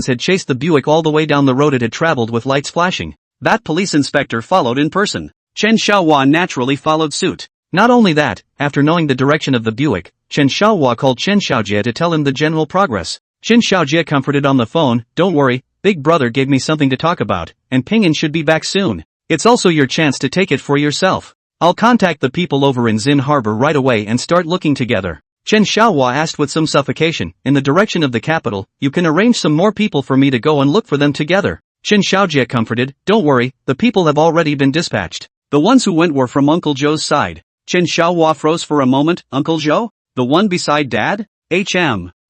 had chased the Buick all the way down the road it had traveled with lights flashing. That police inspector followed in person. Chen Xiaohua naturally followed suit. Not only that, after knowing the direction of the Buick, Chen Xiaohua called Chen Xiaojie to tell him the general progress. Chen Xiaojie comforted on the phone, don't worry, Big Brother gave me something to talk about, and Pingon should be back soon. It's also your chance to take it for yourself. I'll contact the people over in Xin Harbor right away and start looking together. Chen Xiaohua asked with some suffocation, in the direction of the capital, you can arrange some more people for me to go and look for them together. Chen Xiaojie comforted, don't worry, the people have already been dispatched. The ones who went were from Uncle Joe's side. Chen Xiaohua froze for a moment. Uncle Joe? The one beside Dad?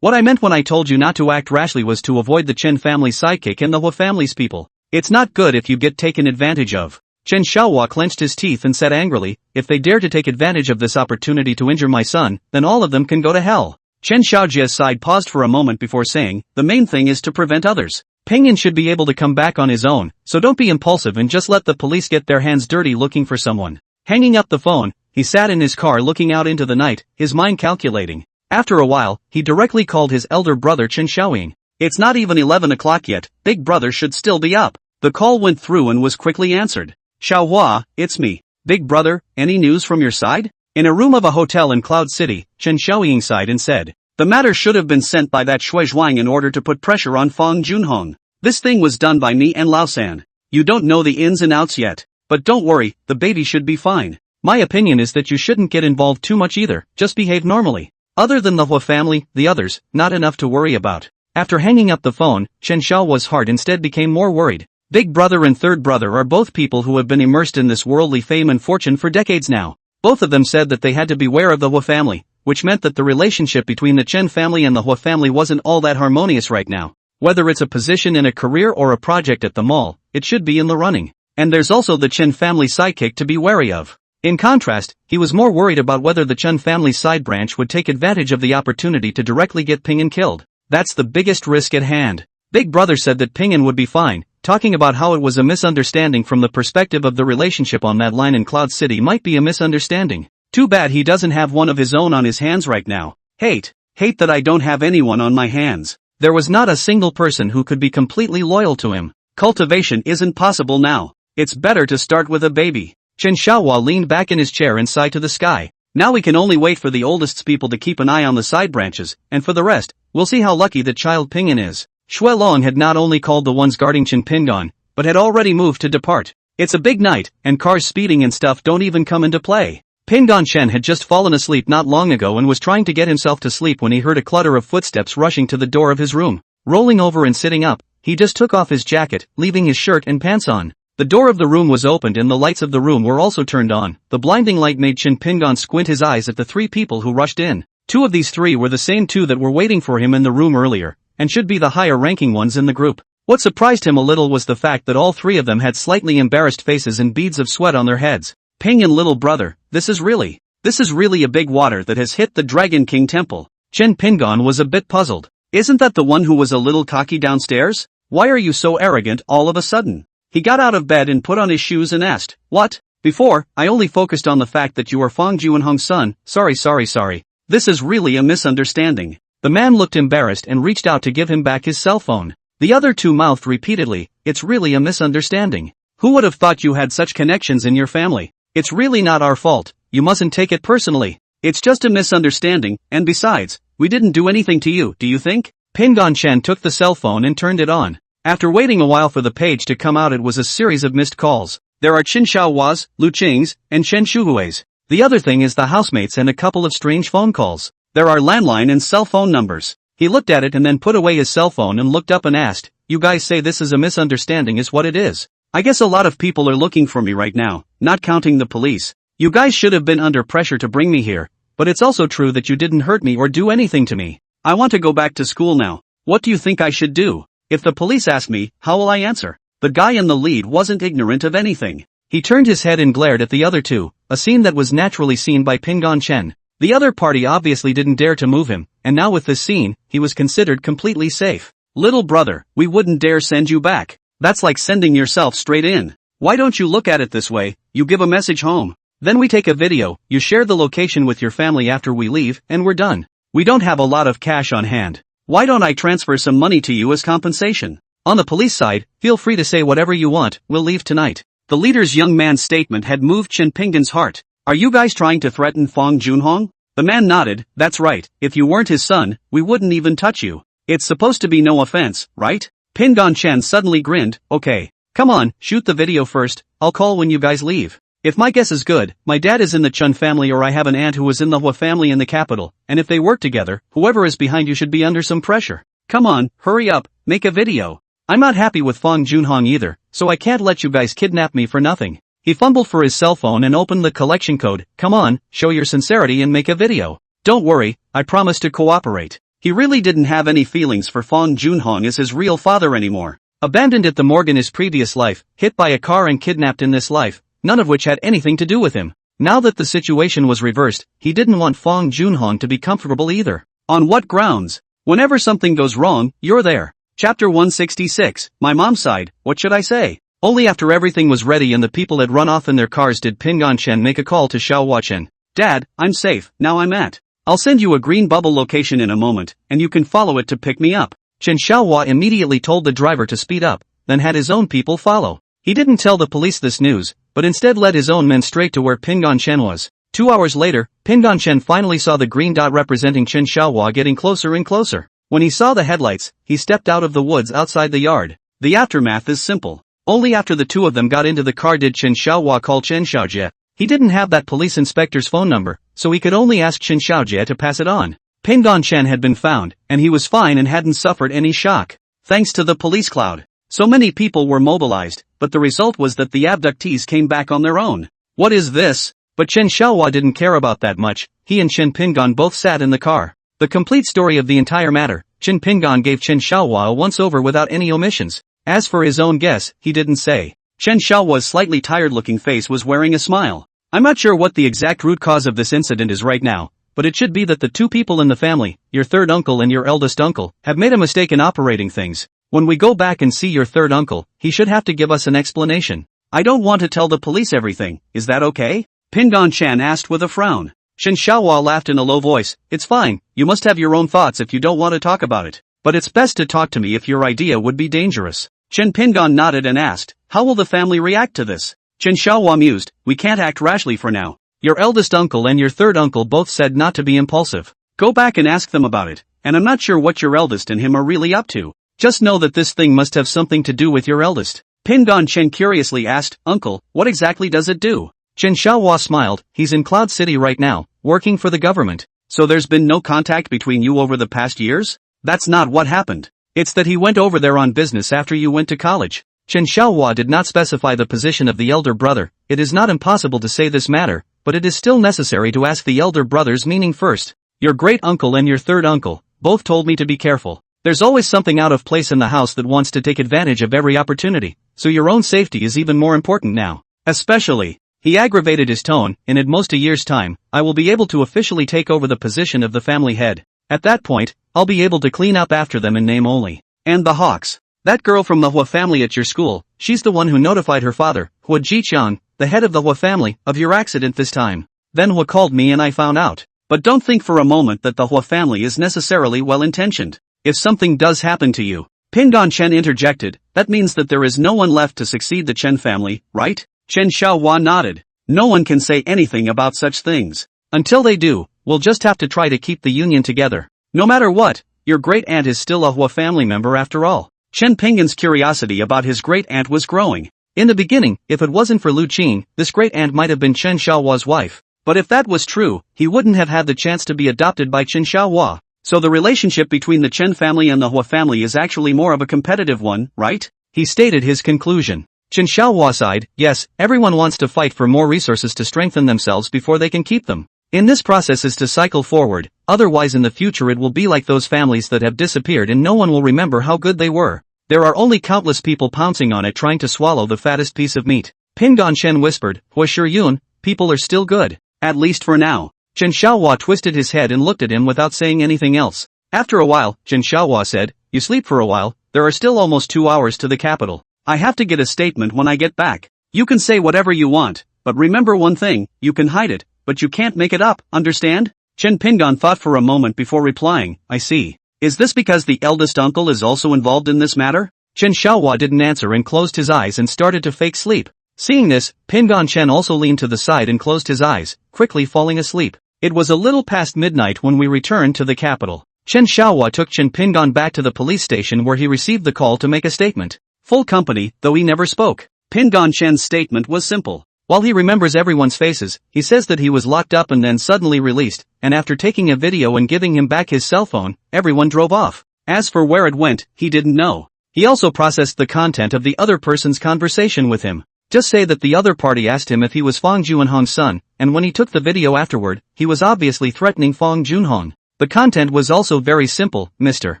What I meant when I told you not to act rashly was to avoid the Chen family's sidekick and the Hua family's people. It's not good if you get taken advantage of. Chen Xiaohua clenched his teeth and said angrily, if they dare to take advantage of this opportunity to injure my son, then all of them can go to hell. Chen Xiaojia's side paused for a moment before saying, the main thing is to prevent others. Pingyan should be able to come back on his own, so don't be impulsive and just let the police get their hands dirty looking for someone. Hanging up the phone, he sat in his car looking out into the night, his mind calculating. After a while, he directly called his elder brother Chen Xiaoying. It's not even 11 o'clock yet, big brother should still be up. The call went through and was quickly answered. Xiaohua, it's me. Big brother, any news from your side? In a room of a hotel in Cloud City, Chen Xiaoying sighed and said, the matter should have been sent by that Shui Zhuang in order to put pressure on Fang Junhong. This thing was done by me and Lao San. You don't know the ins and outs yet. But don't worry, the baby should be fine. My opinion is that you shouldn't get involved too much either, just behave normally. Other than the Hua family, the others, not enough to worry about. After hanging up the phone, Chen Xiaohua's heart instead became more worried. Big brother and third brother are both people who have been immersed in this worldly fame and fortune for decades now. Both of them said that they had to beware of the Hua family, which meant that the relationship between the Chen family and the Hua family wasn't all that harmonious right now. Whether it's a position in a career or a project at the mall, it should be in the running. And there's also the Chen family sidekick to be wary of. In contrast, he was more worried about whether the Chen family's side branch would take advantage of the opportunity to directly get Pingyan killed. That's the biggest risk at hand. Big brother said that Pingyan would be fine, talking about how it was a misunderstanding from the perspective of the relationship on that line in Cloud City might be a misunderstanding. Too bad he doesn't have one of his own on his hands right now. Hate that I don't have anyone on my hands. There was not a single person who could be completely loyal to him. Cultivation isn't possible now. It's better to start with a baby. Chen Xiaohua leaned back in his chair and sighed to the sky. Now we can only wait for the oldest's people to keep an eye on the side branches, and for the rest, we'll see how lucky the child Pingyan is. Shui Long had not only called the ones guarding Chen Pingon, but had already moved to depart. It's a big night, and cars speeding and stuff don't even come into play. Pingon Chen had just fallen asleep not long ago and was trying to get himself to sleep when he heard a clutter of footsteps rushing to the door of his room. Rolling over and sitting up, he just took off his jacket, leaving his shirt and pants on. The door of the room was opened and the lights of the room were also turned on. The blinding light made Chen Pingon squint his eyes at the three people who rushed in. Two of these three were the same two that were waiting for him in the room earlier, and should be the higher-ranking ones in the group. What surprised him a little was the fact that all three of them had slightly embarrassed faces and beads of sweat on their heads. Pingyan little brother, this is really a big water that has hit the Dragon King temple. Chen Pingon was a bit puzzled. Isn't that the one who was a little cocky downstairs? Why are you so arrogant all of a sudden? He got out of bed and put on his shoes and asked, what? Before, I only focused on the fact that you are Fang Junhong's son. Sorry. This is really a misunderstanding. The man looked embarrassed and reached out to give him back his cell phone. The other two mouthed repeatedly, it's really a misunderstanding. Who would have thought you had such connections in your family? It's really not our fault, you mustn't take it personally. It's just a misunderstanding, and besides, we didn't do anything to you, do you think? Pingon Chen took the cell phone and turned it on. After waiting a while for the page to come out, it was a series of missed calls. There are Qin Xiaohuas, Lu Qing's, and Chen Shuhui's. The other thing is the housemates and a couple of strange phone calls. There are landline and cell phone numbers. He looked at it and then put away his cell phone and looked up and asked, you guys say this is a misunderstanding is what it is. I guess a lot of people are looking for me right now, not counting the police. You guys should have been under pressure to bring me here, but it's also true that you didn't hurt me or do anything to me. I want to go back to school now. What do you think I should do? If the police ask me, how will I answer? The guy in the lead wasn't ignorant of anything. He turned his head and glared at the other two, a scene that was naturally seen by Pingon Chen. The other party obviously didn't dare to move him, and now with this scene, he was considered completely safe. Little brother, we wouldn't dare send you back. That's like sending yourself straight in. Why don't you look at it this way? You give a message home. Then we take a video, you share the location with your family after we leave, and we're done. We don't have a lot of cash on hand. Why don't I transfer some money to you as compensation? On the police side, feel free to say whatever you want, we'll leave tonight. The leader's young man's statement had moved Chen Pingon's heart. Are you guys trying to threaten Fang Junhong? The man nodded, that's right, if you weren't his son, we wouldn't even touch you. It's supposed to be no offense, right? Pingon Chen suddenly grinned, okay. Come on, shoot the video first, I'll call when you guys leave. If my guess is good, my dad is in the Chen family or I have an aunt who is in the Hua family in the capital, and if they work together, whoever is behind you should be under some pressure. Come on, hurry up, make a video. I'm not happy with Fang Junhong either, so I can't let you guys kidnap me for nothing. He fumbled for his cell phone and opened the collection code. Come on, show your sincerity and make a video. Don't worry, I promise to cooperate. He really didn't have any feelings for Fong Junhong as his real father anymore. Abandoned at the morgue in his previous life, hit by a car and kidnapped in this life, none of which had anything to do with him. Now that the situation was reversed, he didn't want Fong Junhong to be comfortable either. On what grounds? Whenever something goes wrong, you're there. Chapter 166, My Mom's Side, What Should I Say? Only after everything was ready and the people had run off in their cars did Pingon Chen make a call to Xiaohua Chen. Dad, I'm safe, now I'm at. I'll send you a green bubble location in a moment, and you can follow it to pick me up. Chen Xiaohua immediately told the driver to speed up, then had his own people follow. He didn't tell the police this news, but instead led his own men straight to where Pingon Chen was. 2 hours later, Pingon Chen finally saw the green dot representing Chen Xiaohua getting closer and closer. When he saw the headlights, he stepped out of the woods outside the yard. The aftermath is simple. Only after the two of them got into the car did Chen Xiaohua call Chen Xiaojie. He didn't have that police inspector's phone number, so he could only ask Chen Xiaojie to pass it on. Pingon Chen had been found, and he was fine and hadn't suffered any shock. Thanks to the police cloud. So many people were mobilized, but the result was that the abductees came back on their own. What is this? But Chen Xiaohua didn't care about that much. He and Chen Pingon both sat in the car. The complete story of the entire matter, Chen Pingon gave Chen Xiaohua a once-over without any omissions. As for his own guess, he didn't say. Chen Xiaohua's slightly tired-looking face was wearing a smile. I'm not sure what the exact root cause of this incident is right now, but it should be that the two people in the family, your third uncle and your eldest uncle, have made a mistake in operating things. When we go back and see your third uncle, he should have to give us an explanation. I don't want to tell the police everything, is that okay? Pingon Chen asked with a frown. Chen Xiaohua laughed in a low voice. It's fine, you must have your own thoughts if you don't want to talk about it. But it's best to talk to me if your idea would be dangerous. Chen Pingon nodded and asked, how will the family react to this? Chen Xiaohua mused, we can't act rashly for now. Your eldest uncle and your third uncle both said not to be impulsive. Go back and ask them about it, and I'm not sure what your eldest and him are really up to. Just know that this thing must have something to do with your eldest. Pingon Chen curiously asked, Uncle, what exactly does it do? Chen Xiaohua smiled, he's in Cloud City right now, working for the government. So there's been no contact between you over the past years? That's not what happened. It's that he went over there on business after you went to college. Chen Xiaohua did not specify the position of the elder brother. It is not impossible to say this matter, but it is still necessary to ask the elder brother's meaning first. Your great uncle and your third uncle both told me to be careful. There's always something out of place in the house that wants to take advantage of every opportunity, so your own safety is even more important now. Especially, he aggravated his tone, in at most a year's time, I will be able to officially take over the position of the family head. At that point, I'll be able to clean up after them in name only. And the Hawks. That girl from the Hua family at your school, she's the one who notified her father, Hua Jiqiang, the head of the Hua family, of your accident this time. Then Hua called me and I found out. But don't think for a moment that the Hua family is necessarily well-intentioned. If something does happen to you, Pingon Chen interjected, that means that there is no one left to succeed the Chen family, right? Chen Xiaohua nodded. No one can say anything about such things. Until they do, we'll just have to try to keep the union together. No matter what, your great-aunt is still a Hua family member after all. Chen Pingon's curiosity about his great-aunt was growing. In the beginning, if it wasn't for Lu Qing, this great-aunt might have been Chen Xiaohua's wife. But if that was true, he wouldn't have had the chance to be adopted by Chen Xiaohua. So the relationship between the Chen family and the Hua family is actually more of a competitive one, right? He stated his conclusion. Chen Xiaohua sighed, yes, everyone wants to fight for more resources to strengthen themselves before they can keep them. In this process is to cycle forward, otherwise in the future it will be like those families that have disappeared and no one will remember how good they were. There are only countless people pouncing on it trying to swallow the fattest piece of meat. Pingon Chen whispered, Hua Shiyun, people are still good. At least for now. Chen Xiaohua twisted his head and looked at him without saying anything else. After a while, Chen Xiaohua said, you sleep for a while, there are still almost 2 hours to the capital. I have to get a statement when I get back. You can say whatever you want, but remember one thing, you can hide it, but you can't make it up, understand? Chen Pingon thought for a moment before replying, I see. Is this because the eldest uncle is also involved in this matter? Chen Xiaohua didn't answer and closed his eyes and started to fake sleep. Seeing this, Pingon Chen also leaned to the side and closed his eyes, quickly falling asleep. It was a little past midnight when we returned to the capital. Chen Xiaohua took Chen Pingon back to the police station where he received the call to make a statement. Full company, though he never spoke. Pingon Chen's statement was simple. While he remembers everyone's faces, he says that he was locked up and then suddenly released, and after taking a video and giving him back his cell phone, everyone drove off. As for where it went, he didn't know. He also processed the content of the other person's conversation with him. Just say that the other party asked him if he was Fong Junhong's son, and when he took the video afterward, he was obviously threatening Fong Junhong. The content was also very simple, Mr.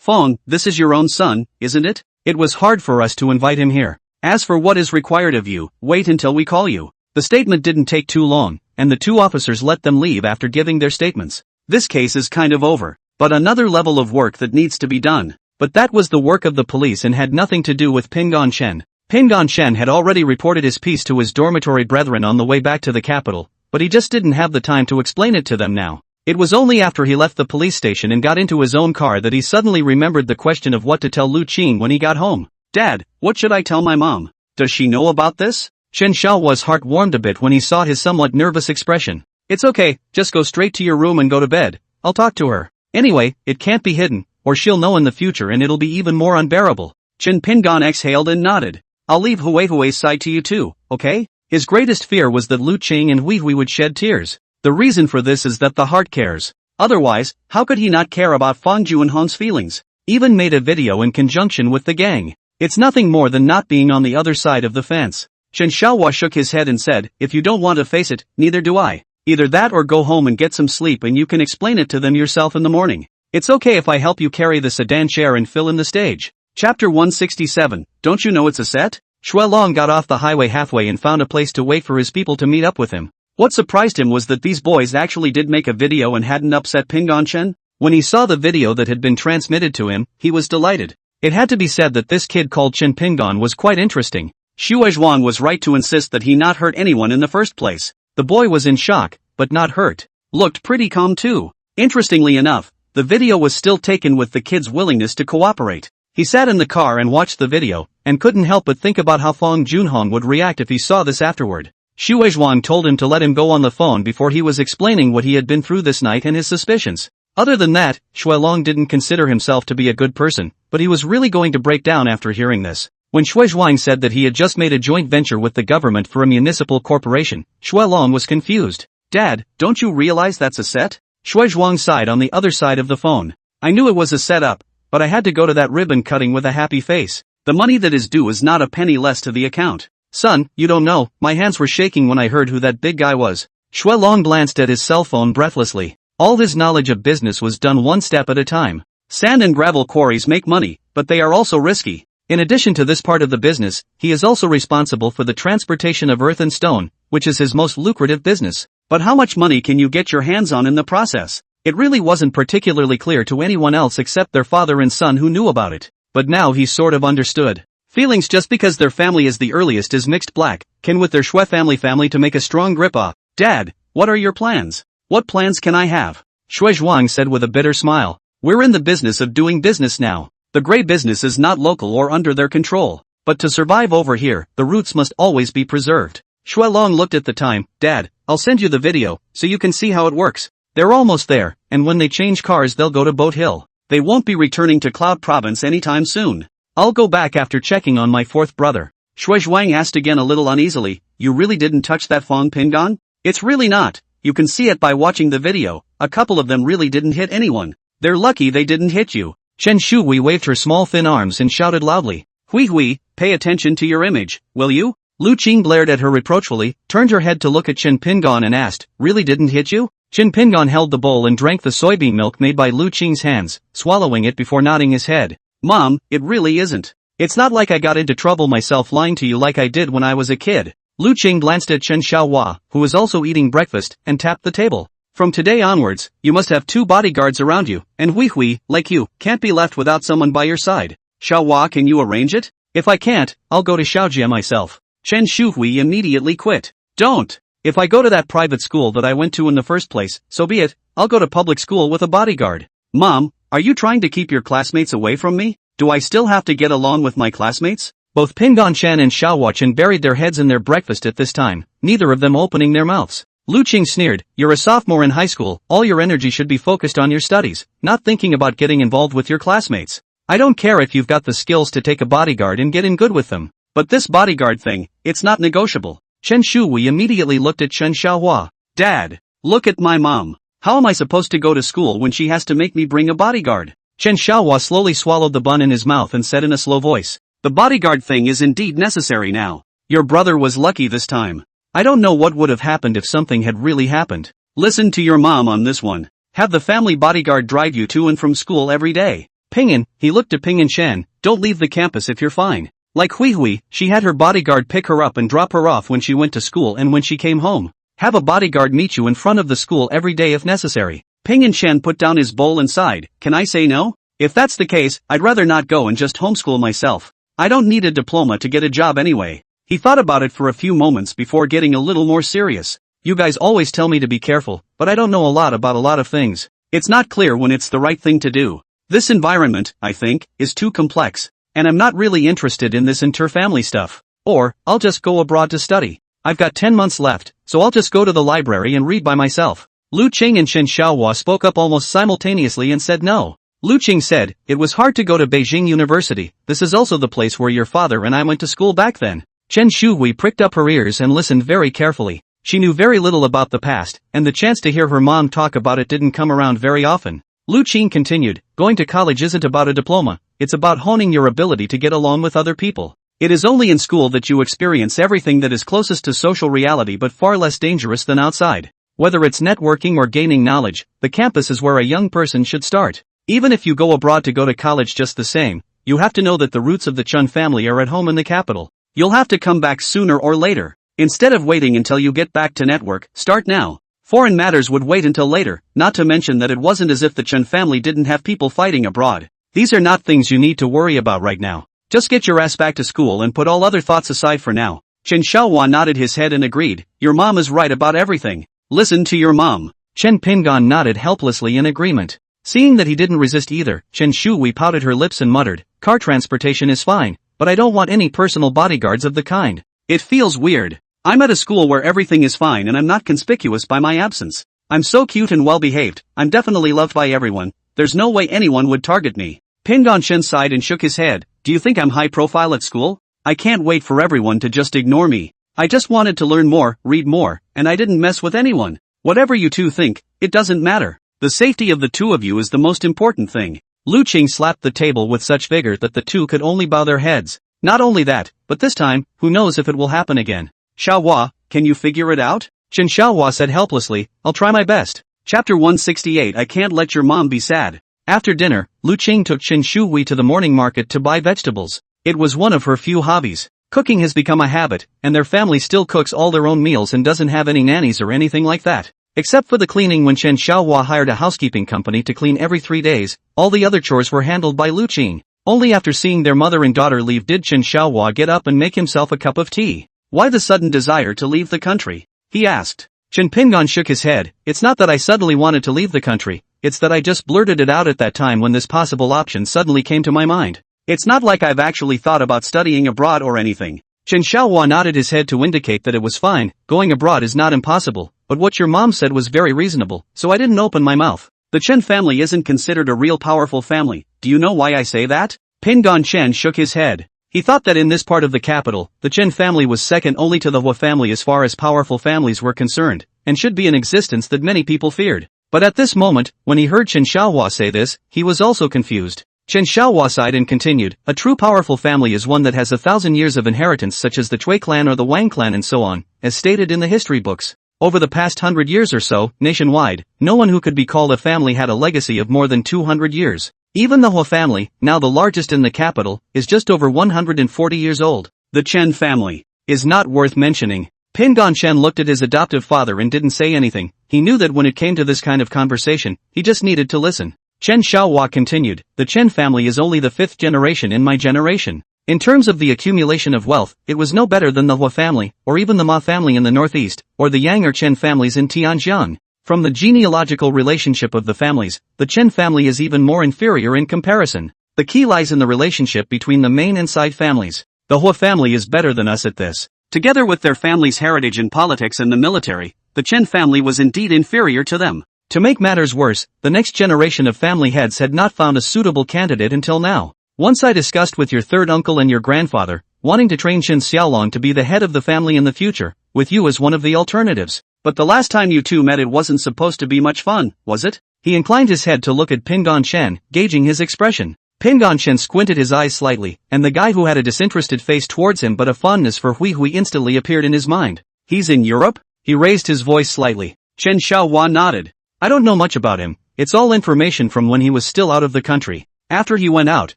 Fong, this is your own son, isn't it? It was hard for us to invite him here. As for what is required of you, wait until we call you. The statement didn't take too long, and the two officers let them leave after giving their statements. This case is kind of over, but another level of work that needs to be done. But that was the work of the police and had nothing to do with Pingon Chen. Pingon Chen had already reported his piece to his dormitory brethren on the way back to the capital, but he just didn't have the time to explain it to them now. It was only after he left the police station and got into his own car that he suddenly remembered the question of what to tell Lu Qing when he got home. Dad, what should I tell my mom? Does she know about this? Chen Xiaohua's heart warmed a bit when he saw his somewhat nervous expression. It's okay, just go straight to your room and go to bed. I'll talk to her. Anyway, it can't be hidden, or she'll know in the future and it'll be even more unbearable. Chen Pingon exhaled and nodded. I'll leave Hui's side to you too, okay? His greatest fear was that Lu Qing and Hui would shed tears. The reason for this is that the heart cares. Otherwise, how could he not care about Fong Junhong's feelings? Even made a video in conjunction with the gang. It's nothing more than not being on the other side of the fence. Chen Xiaohua shook his head and said, if you don't want to face it, neither do I. Either that or go home and get some sleep and you can explain it to them yourself in the morning. It's okay if I help you carry the sedan chair and fill in the stage. Chapter 167, don't you know it's a set? Shui Long got off the highway halfway and found a place to wait for his people to meet up with him. What surprised him was that these boys actually did make a video and hadn't upset Pingon Chen. When he saw the video that had been transmitted to him, he was delighted. It had to be said that this kid called Chen Pingon was quite interesting. Xue Zhuang was right to insist that he not hurt anyone in the first place. The boy was in shock, but not hurt. Looked pretty calm too. Interestingly enough, the video was still taken with the kid's willingness to cooperate. He sat in the car and watched the video, and couldn't help but think about how Fong Junhong would react if he saw this afterward. Xue Zhuang told him to let him go on the phone before he was explaining what he had been through this night and his suspicions. Other than that, Shui Long didn't consider himself to be a good person, but he was really going to break down after hearing this. When Shui Zhuang said that he had just made a joint venture with the government for a municipal corporation, Shui Long was confused. Dad, don't you realize that's a set? Shui Zhuang sighed on the other side of the phone. I knew it was a setup, but I had to go to that ribbon cutting with a happy face. The money that is due is not a penny less to the account. Son, you don't know, my hands were shaking when I heard who that big guy was. Shui Long glanced at his cell phone breathlessly. All his knowledge of business was done one step at a time. Sand and gravel quarries make money, but they are also risky. In addition to this part of the business, he is also responsible for the transportation of earth and stone, which is his most lucrative business. But how much money can you get your hands on in the process? It really wasn't particularly clear to anyone else except their father and son who knew about it. But now he sort of understood. Feelings just because their family is the earliest is mixed black, can with their Shui family to make a strong grip off. Dad, what are your plans? What plans can I have? Shui Zhuang said with a bitter smile. We're in the business of doing business now. The gray business is not local or under their control. But to survive over here, the roots must always be preserved. Shui Long looked at the time. Dad, I'll send you the video, so you can see how it works. They're almost there, and when they change cars they'll go to Boat Hill. They won't be returning to Cloud Province anytime soon. I'll go back after checking on my fourth brother. Shui Zhuang asked again a little uneasily, you really didn't touch that Fong Pingon? It's really not. You can see it by watching the video. A couple of them really didn't hit anyone. They're lucky they didn't hit you. Chen Shui waved her small thin arms and shouted loudly. Hui, pay attention to your image, will you? Lu Qing glared at her reproachfully, turned her head to look at Chen Pingon and asked, really didn't hit you? Chen Pingon held the bowl and drank the soybean milk made by Lu Qing's hands, swallowing it before nodding his head. Mom, it really isn't. It's not like I got into trouble myself lying to you like I did when I was a kid. Lu Qing glanced at Chen Xiaohua, who was also eating breakfast, and tapped the table. From today onwards, you must have 2 bodyguards around you, and Hui, like you, can't be left without someone by your side. Xiaohua, can you arrange it? If I can't, I'll go to Xiaojie myself. Chen Shui immediately quit. Don't. If I go to that private school that I went to in the first place, so be it. I'll go to public school with a bodyguard. Mom, are you trying to keep your classmates away from me? Do I still have to get along with my classmates? Both Pingon Chen and Xiaohua Chen buried their heads in their breakfast at this time, neither of them opening their mouths. Lu Qing sneered, you're a sophomore in high school, all your energy should be focused on your studies, not thinking about getting involved with your classmates. I don't care if you've got the skills to take a bodyguard and get in good with them. But this bodyguard thing, it's not negotiable. Chen Shui immediately looked at Chen Xiaohua. Dad, look at my mom. How am I supposed to go to school when she has to make me bring a bodyguard? Chen Xiaohua slowly swallowed the bun in his mouth and said in a slow voice. The bodyguard thing is indeed necessary now. Your brother was lucky this time. I don't know what would have happened if something had really happened. Listen to your mom on this one. Have the family bodyguard drive you to and from school every day. Ping'an, he looked to Ping'an Shen, don't leave the campus if you're fine. Like Hui Hui, she had her bodyguard pick her up and drop her off when she went to school and when she came home. Have a bodyguard meet you in front of the school every day if necessary. Ping'an Shen put down his bowl and sighed. Can I say no? If that's the case, I'd rather not go and just homeschool myself. I don't need a diploma to get a job anyway. He thought about it for a few moments before getting a little more serious. You guys always tell me to be careful, but I don't know a lot about a lot of things. It's not clear when it's the right thing to do. This environment, I think, is too complex, and I'm not really interested in this inter-family stuff. Or, I'll just go abroad to study. I've got 10 months left, so I'll just go to the library and read by myself. Lu Qing and Shen Xiaohua spoke up almost simultaneously and said no. Lu Qing said, it was hard to go to Beijing University, this is also the place where your father and I went to school back then. Chen Shuhui pricked up her ears and listened very carefully. She knew very little about the past, and the chance to hear her mom talk about it didn't come around very often. Lu Qing continued, going to college isn't about a diploma, it's about honing your ability to get along with other people. It is only in school that you experience everything that is closest to social reality but far less dangerous than outside. Whether it's networking or gaining knowledge, the campus is where a young person should start. Even if you go abroad to go to college just the same, you have to know that the roots of the Chun family are at home in the capital. You'll have to come back sooner or later. Instead of waiting until you get back to network, start now. Foreign matters would wait until later, not to mention that it wasn't as if the Chun family didn't have people fighting abroad. These are not things you need to worry about right now. Just get your ass back to school and put all other thoughts aside for now. Chen Xiaohua nodded his head and agreed, your mom is right about everything. Listen to your mom. Chen Ping'an nodded helplessly in agreement. Seeing that he didn't resist either, Chen Shuhui pouted her lips and muttered, car transportation is fine, but I don't want any personal bodyguards of the kind. It feels weird. I'm at a school where everything is fine and I'm not conspicuous by my absence. I'm so cute and well behaved, I'm definitely loved by everyone, there's no way anyone would target me. Ping'an Shen sighed and shook his head, do you think I'm high profile at school? I can't wait for everyone to just ignore me. I just wanted to learn more, read more, and I didn't mess with anyone. Whatever you two think, it doesn't matter. The safety of the two of you is the most important thing. Lu Qing slapped the table with such vigor that the two could only bow their heads. Not only that, but this time, who knows if it will happen again. Xiaohua, can you figure it out? Chen Xiaohua said helplessly, I'll try my best. Chapter 168 I can't let your mom be sad. After dinner, Lu Qing took Chen Shuhui to the morning market to buy vegetables. It was one of her few hobbies. Cooking has become a habit, and their family still cooks all their own meals and doesn't have any nannies or anything like that. Except for the cleaning when Chen Xiaohua hired a housekeeping company to clean every 3 days, all the other chores were handled by Lu Qing. Only after seeing their mother and daughter leave did Chen Xiaohua get up and make himself a cup of tea. Why the sudden desire to leave the country? He asked. Chen Ping'an shook his head, it's not that I suddenly wanted to leave the country, it's that I just blurted it out at that time when this possible option suddenly came to my mind. It's not like I've actually thought about studying abroad or anything. Chen Xiaohua nodded his head to indicate that it was fine, going abroad is not impossible, but what your mom said was very reasonable, so I didn't open my mouth. The Chen family isn't considered a real powerful family, do you know why I say that? Ping'an Chen shook his head. He thought that in this part of the capital, the Chen family was second only to the Hua family as far as powerful families were concerned, and should be an existence that many people feared. But at this moment, when he heard Chen Xiaohua say this, he was also confused. Chen Xiaohua sighed and continued, a true powerful family is one that has 1,000 years of inheritance such as the Chui clan or the Wang clan and so on, as stated in the history books. Over the past 100 years or so, nationwide, no one who could be called a family had a legacy of more than 200 years. Even the Hua family, now the largest in the capital, is just over 140 years old. The Chen family is not worth mentioning. Ping'an Chen looked at his adoptive father and didn't say anything. He knew that when it came to this kind of conversation, he just needed to listen. Chen Xiaohua continued, the Chen family is only the 5th generation in my generation. In terms of the accumulation of wealth, it was no better than the Hua family, or even the Ma family in the northeast, or the Yang or Chen families in Tianjiang. From the genealogical relationship of the families, the Chen family is even more inferior in comparison. The key lies in the relationship between the main and side families. The Hua family is better than us at this. Together with their family's heritage in politics and the military, the Chen family was indeed inferior to them. To make matters worse, the next generation of family heads had not found a suitable candidate until now. Once I discussed with your third uncle and your grandfather, wanting to train Qin Xiaolong to be the head of the family in the future, with you as one of the alternatives. But the last time you two met it wasn't supposed to be much fun, was it? He inclined his head to look at Ping'an Chen, gauging his expression. Pingonchen squinted his eyes slightly, and the guy who had a disinterested face towards him but a fondness for Hui Hui instantly appeared in his mind. He's in Europe? He raised his voice slightly. Chen Xiaohua nodded. I don't know much about him, it's all information from when he was still out of the country. After he went out,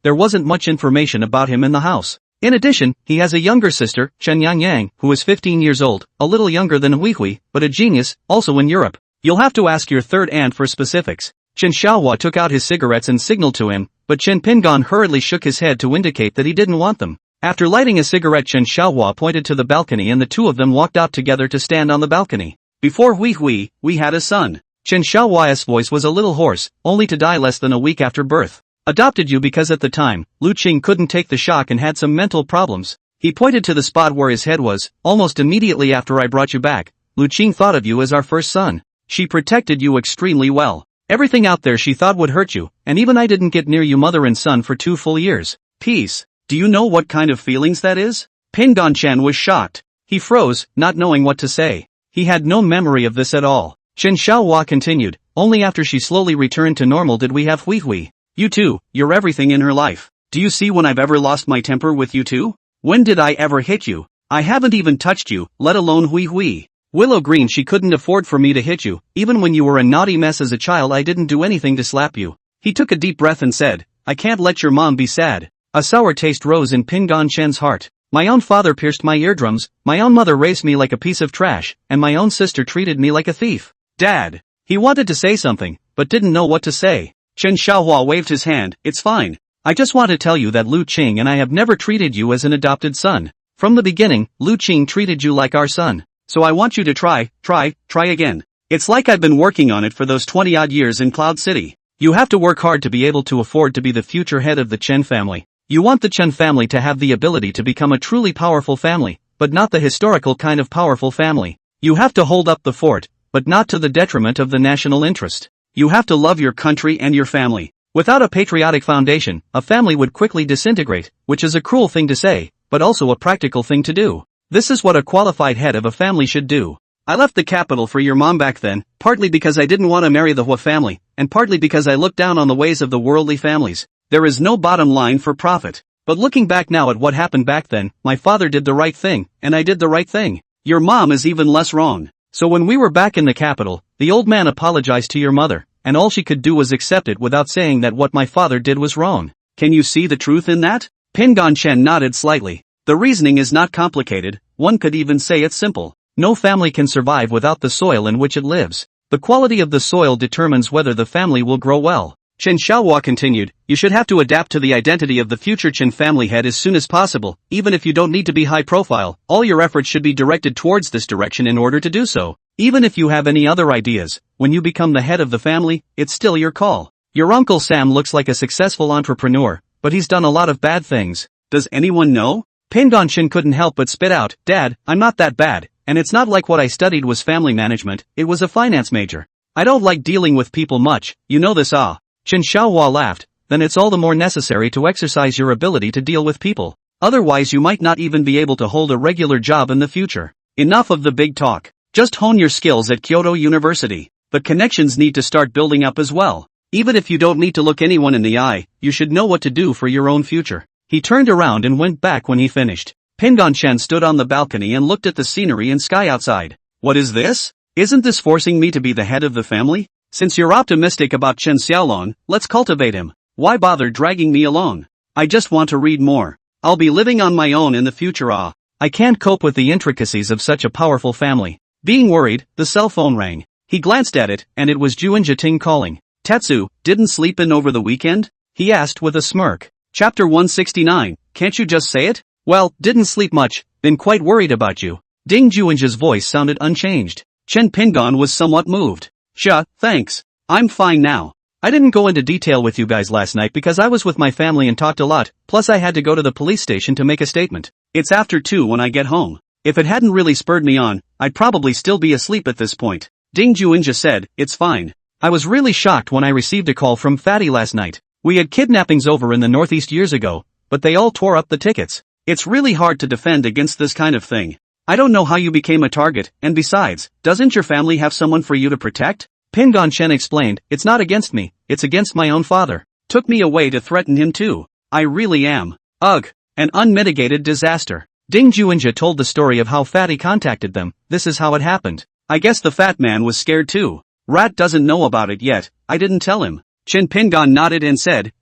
there wasn't much information about him in the house. In addition, he has a younger sister, Chen Yangyang, who is 15 years old, a little younger than Hui Hui, but a genius, also in Europe. You'll have to ask your third aunt for specifics. Chen Xiaohua took out his cigarettes and signaled to him, but Chen Pingon hurriedly shook his head to indicate that he didn't want them. After lighting a cigarette, Chen Xiaohua pointed to the balcony and the two of them walked out together to stand on the balcony. Before Hui Hui, we had a son. Chen Xiaohua's voice was a little hoarse, only to die less than a week after birth. Adopted you because at the time, Lu Qing couldn't take the shock and had some mental problems. He pointed to the spot where his head was. Almost immediately after I brought you back, Lu Qing thought of you as our first son. She protected you extremely well. Everything out there she thought would hurt you, and even I didn't get near you mother and son for 2 full years. Peace. Do you know what kind of feelings that is? Pingonchen was shocked. He froze, not knowing what to say. He had no memory of this at all. Chen Xiaohua continued, only after she slowly returned to normal did we have Hui Hui. You too, you're everything in her life. Do you see when I've ever lost my temper with you two? When did I ever hit you? I haven't even touched you, let alone Hui Hui. Willow Green, she couldn't afford for me to hit you. Even when you were a naughty mess as a child I didn't do anything to slap you. He took a deep breath and said, I can't let your mom be sad. A sour taste rose in Pingonchen's heart. My own father pierced my eardrums, my own mother raised me like a piece of trash, and my own sister treated me like a thief. Dad. He wanted to say something, but didn't know what to say. Chen Xiaohua waved his hand. It's fine. I just want to tell you that Lu Qing and I have never treated you as an adopted son. From the beginning, Lu Qing treated you like our son. So I want you to try again. It's like I've been working on it for those 20-odd years in Cloud City. You have to work hard to be able to afford to be the future head of the Chen family. You want the Chen family to have the ability to become a truly powerful family, but not the historical kind of powerful family. You have to hold up the fort, but not to the detriment of the national interest. You have to love your country and your family. Without a patriotic foundation, a family would quickly disintegrate, which is a cruel thing to say, but also a practical thing to do. This is what a qualified head of a family should do. I left the capital for your mom back then, partly because I didn't want to marry the Hua family, and partly because I looked down on the ways of the worldly families. There is no bottom line for profit. But looking back now at what happened back then, my father did the right thing, and I did the right thing. Your mom is even less wrong. So when we were back in the capital, the old man apologized to your mother, and all she could do was accept it without saying that what my father did was wrong. Can you see the truth in that? Pingonchen nodded slightly. The reasoning is not complicated, one could even say it's simple. No family can survive without the soil in which it lives. The quality of the soil determines whether the family will grow well. Chen Xiaohua continued, you should have to adapt to the identity of the future Chen family head as soon as possible, even if you don't need to be high profile, all your efforts should be directed towards this direction in order to do so. Even if you have any other ideas, when you become the head of the family, it's still your call. Your Uncle Sam looks like a successful entrepreneur, but he's done a lot of bad things. Does anyone know? Pingonchen couldn't help but spit out, Dad, I'm not that bad, and it's not like what I studied was family management, it was a finance major. I don't like dealing with people much, you know this Chen Xiaohua laughed, then it's all the more necessary to exercise your ability to deal with people. Otherwise you might not even be able to hold a regular job in the future. Enough of the big talk. Just hone your skills at Kyoto University. The connections need to start building up as well. Even if you don't need to look anyone in the eye, you should know what to do for your own future. He turned around and went back when he finished. Pingonchen stood on the balcony and looked at the scenery and sky outside. What is this? Isn't this forcing me to be the head of the family? Since you're optimistic about Chen Xiaolong, let's cultivate him. Why bother dragging me along? I just want to read more. I'll be living on my own in the future. I can't cope with the intricacies of such a powerful family. Being worried, the cell phone rang. He glanced at it, and it was Juan Jiting calling. Tetsu, didn't sleep in over the weekend? He asked with a smirk. Chapter 169, can't you just say it? Well, didn't sleep much, been quite worried about you. Ding Juan's voice sounded unchanged. Chen Pingon was somewhat moved. Thanks. I'm fine now. I didn't go into detail with you guys last night because I was with my family and talked a lot, plus I had to go to the police station to make a statement. It's after 2 when I get home. If it hadn't really spurred me on, I'd probably still be asleep at this point. Ding Juinja said, it's fine. I was really shocked when I received a call from Fatty last night. We had kidnappings over in the Northeast years ago, but they all tore up the tickets. It's really hard to defend against this kind of thing. I don't know how you became a target, and besides, doesn't your family have someone for you to protect? Pingonchen explained, it's not against me, it's against my own father. Took me away to threaten him too. I really am. Ugh. An unmitigated disaster. Ding Juanja told the story of how Fatty contacted them. This is how it happened. I guess the fat man was scared too. Rat doesn't know about it yet, I didn't tell him. Chen Pingon nodded and said,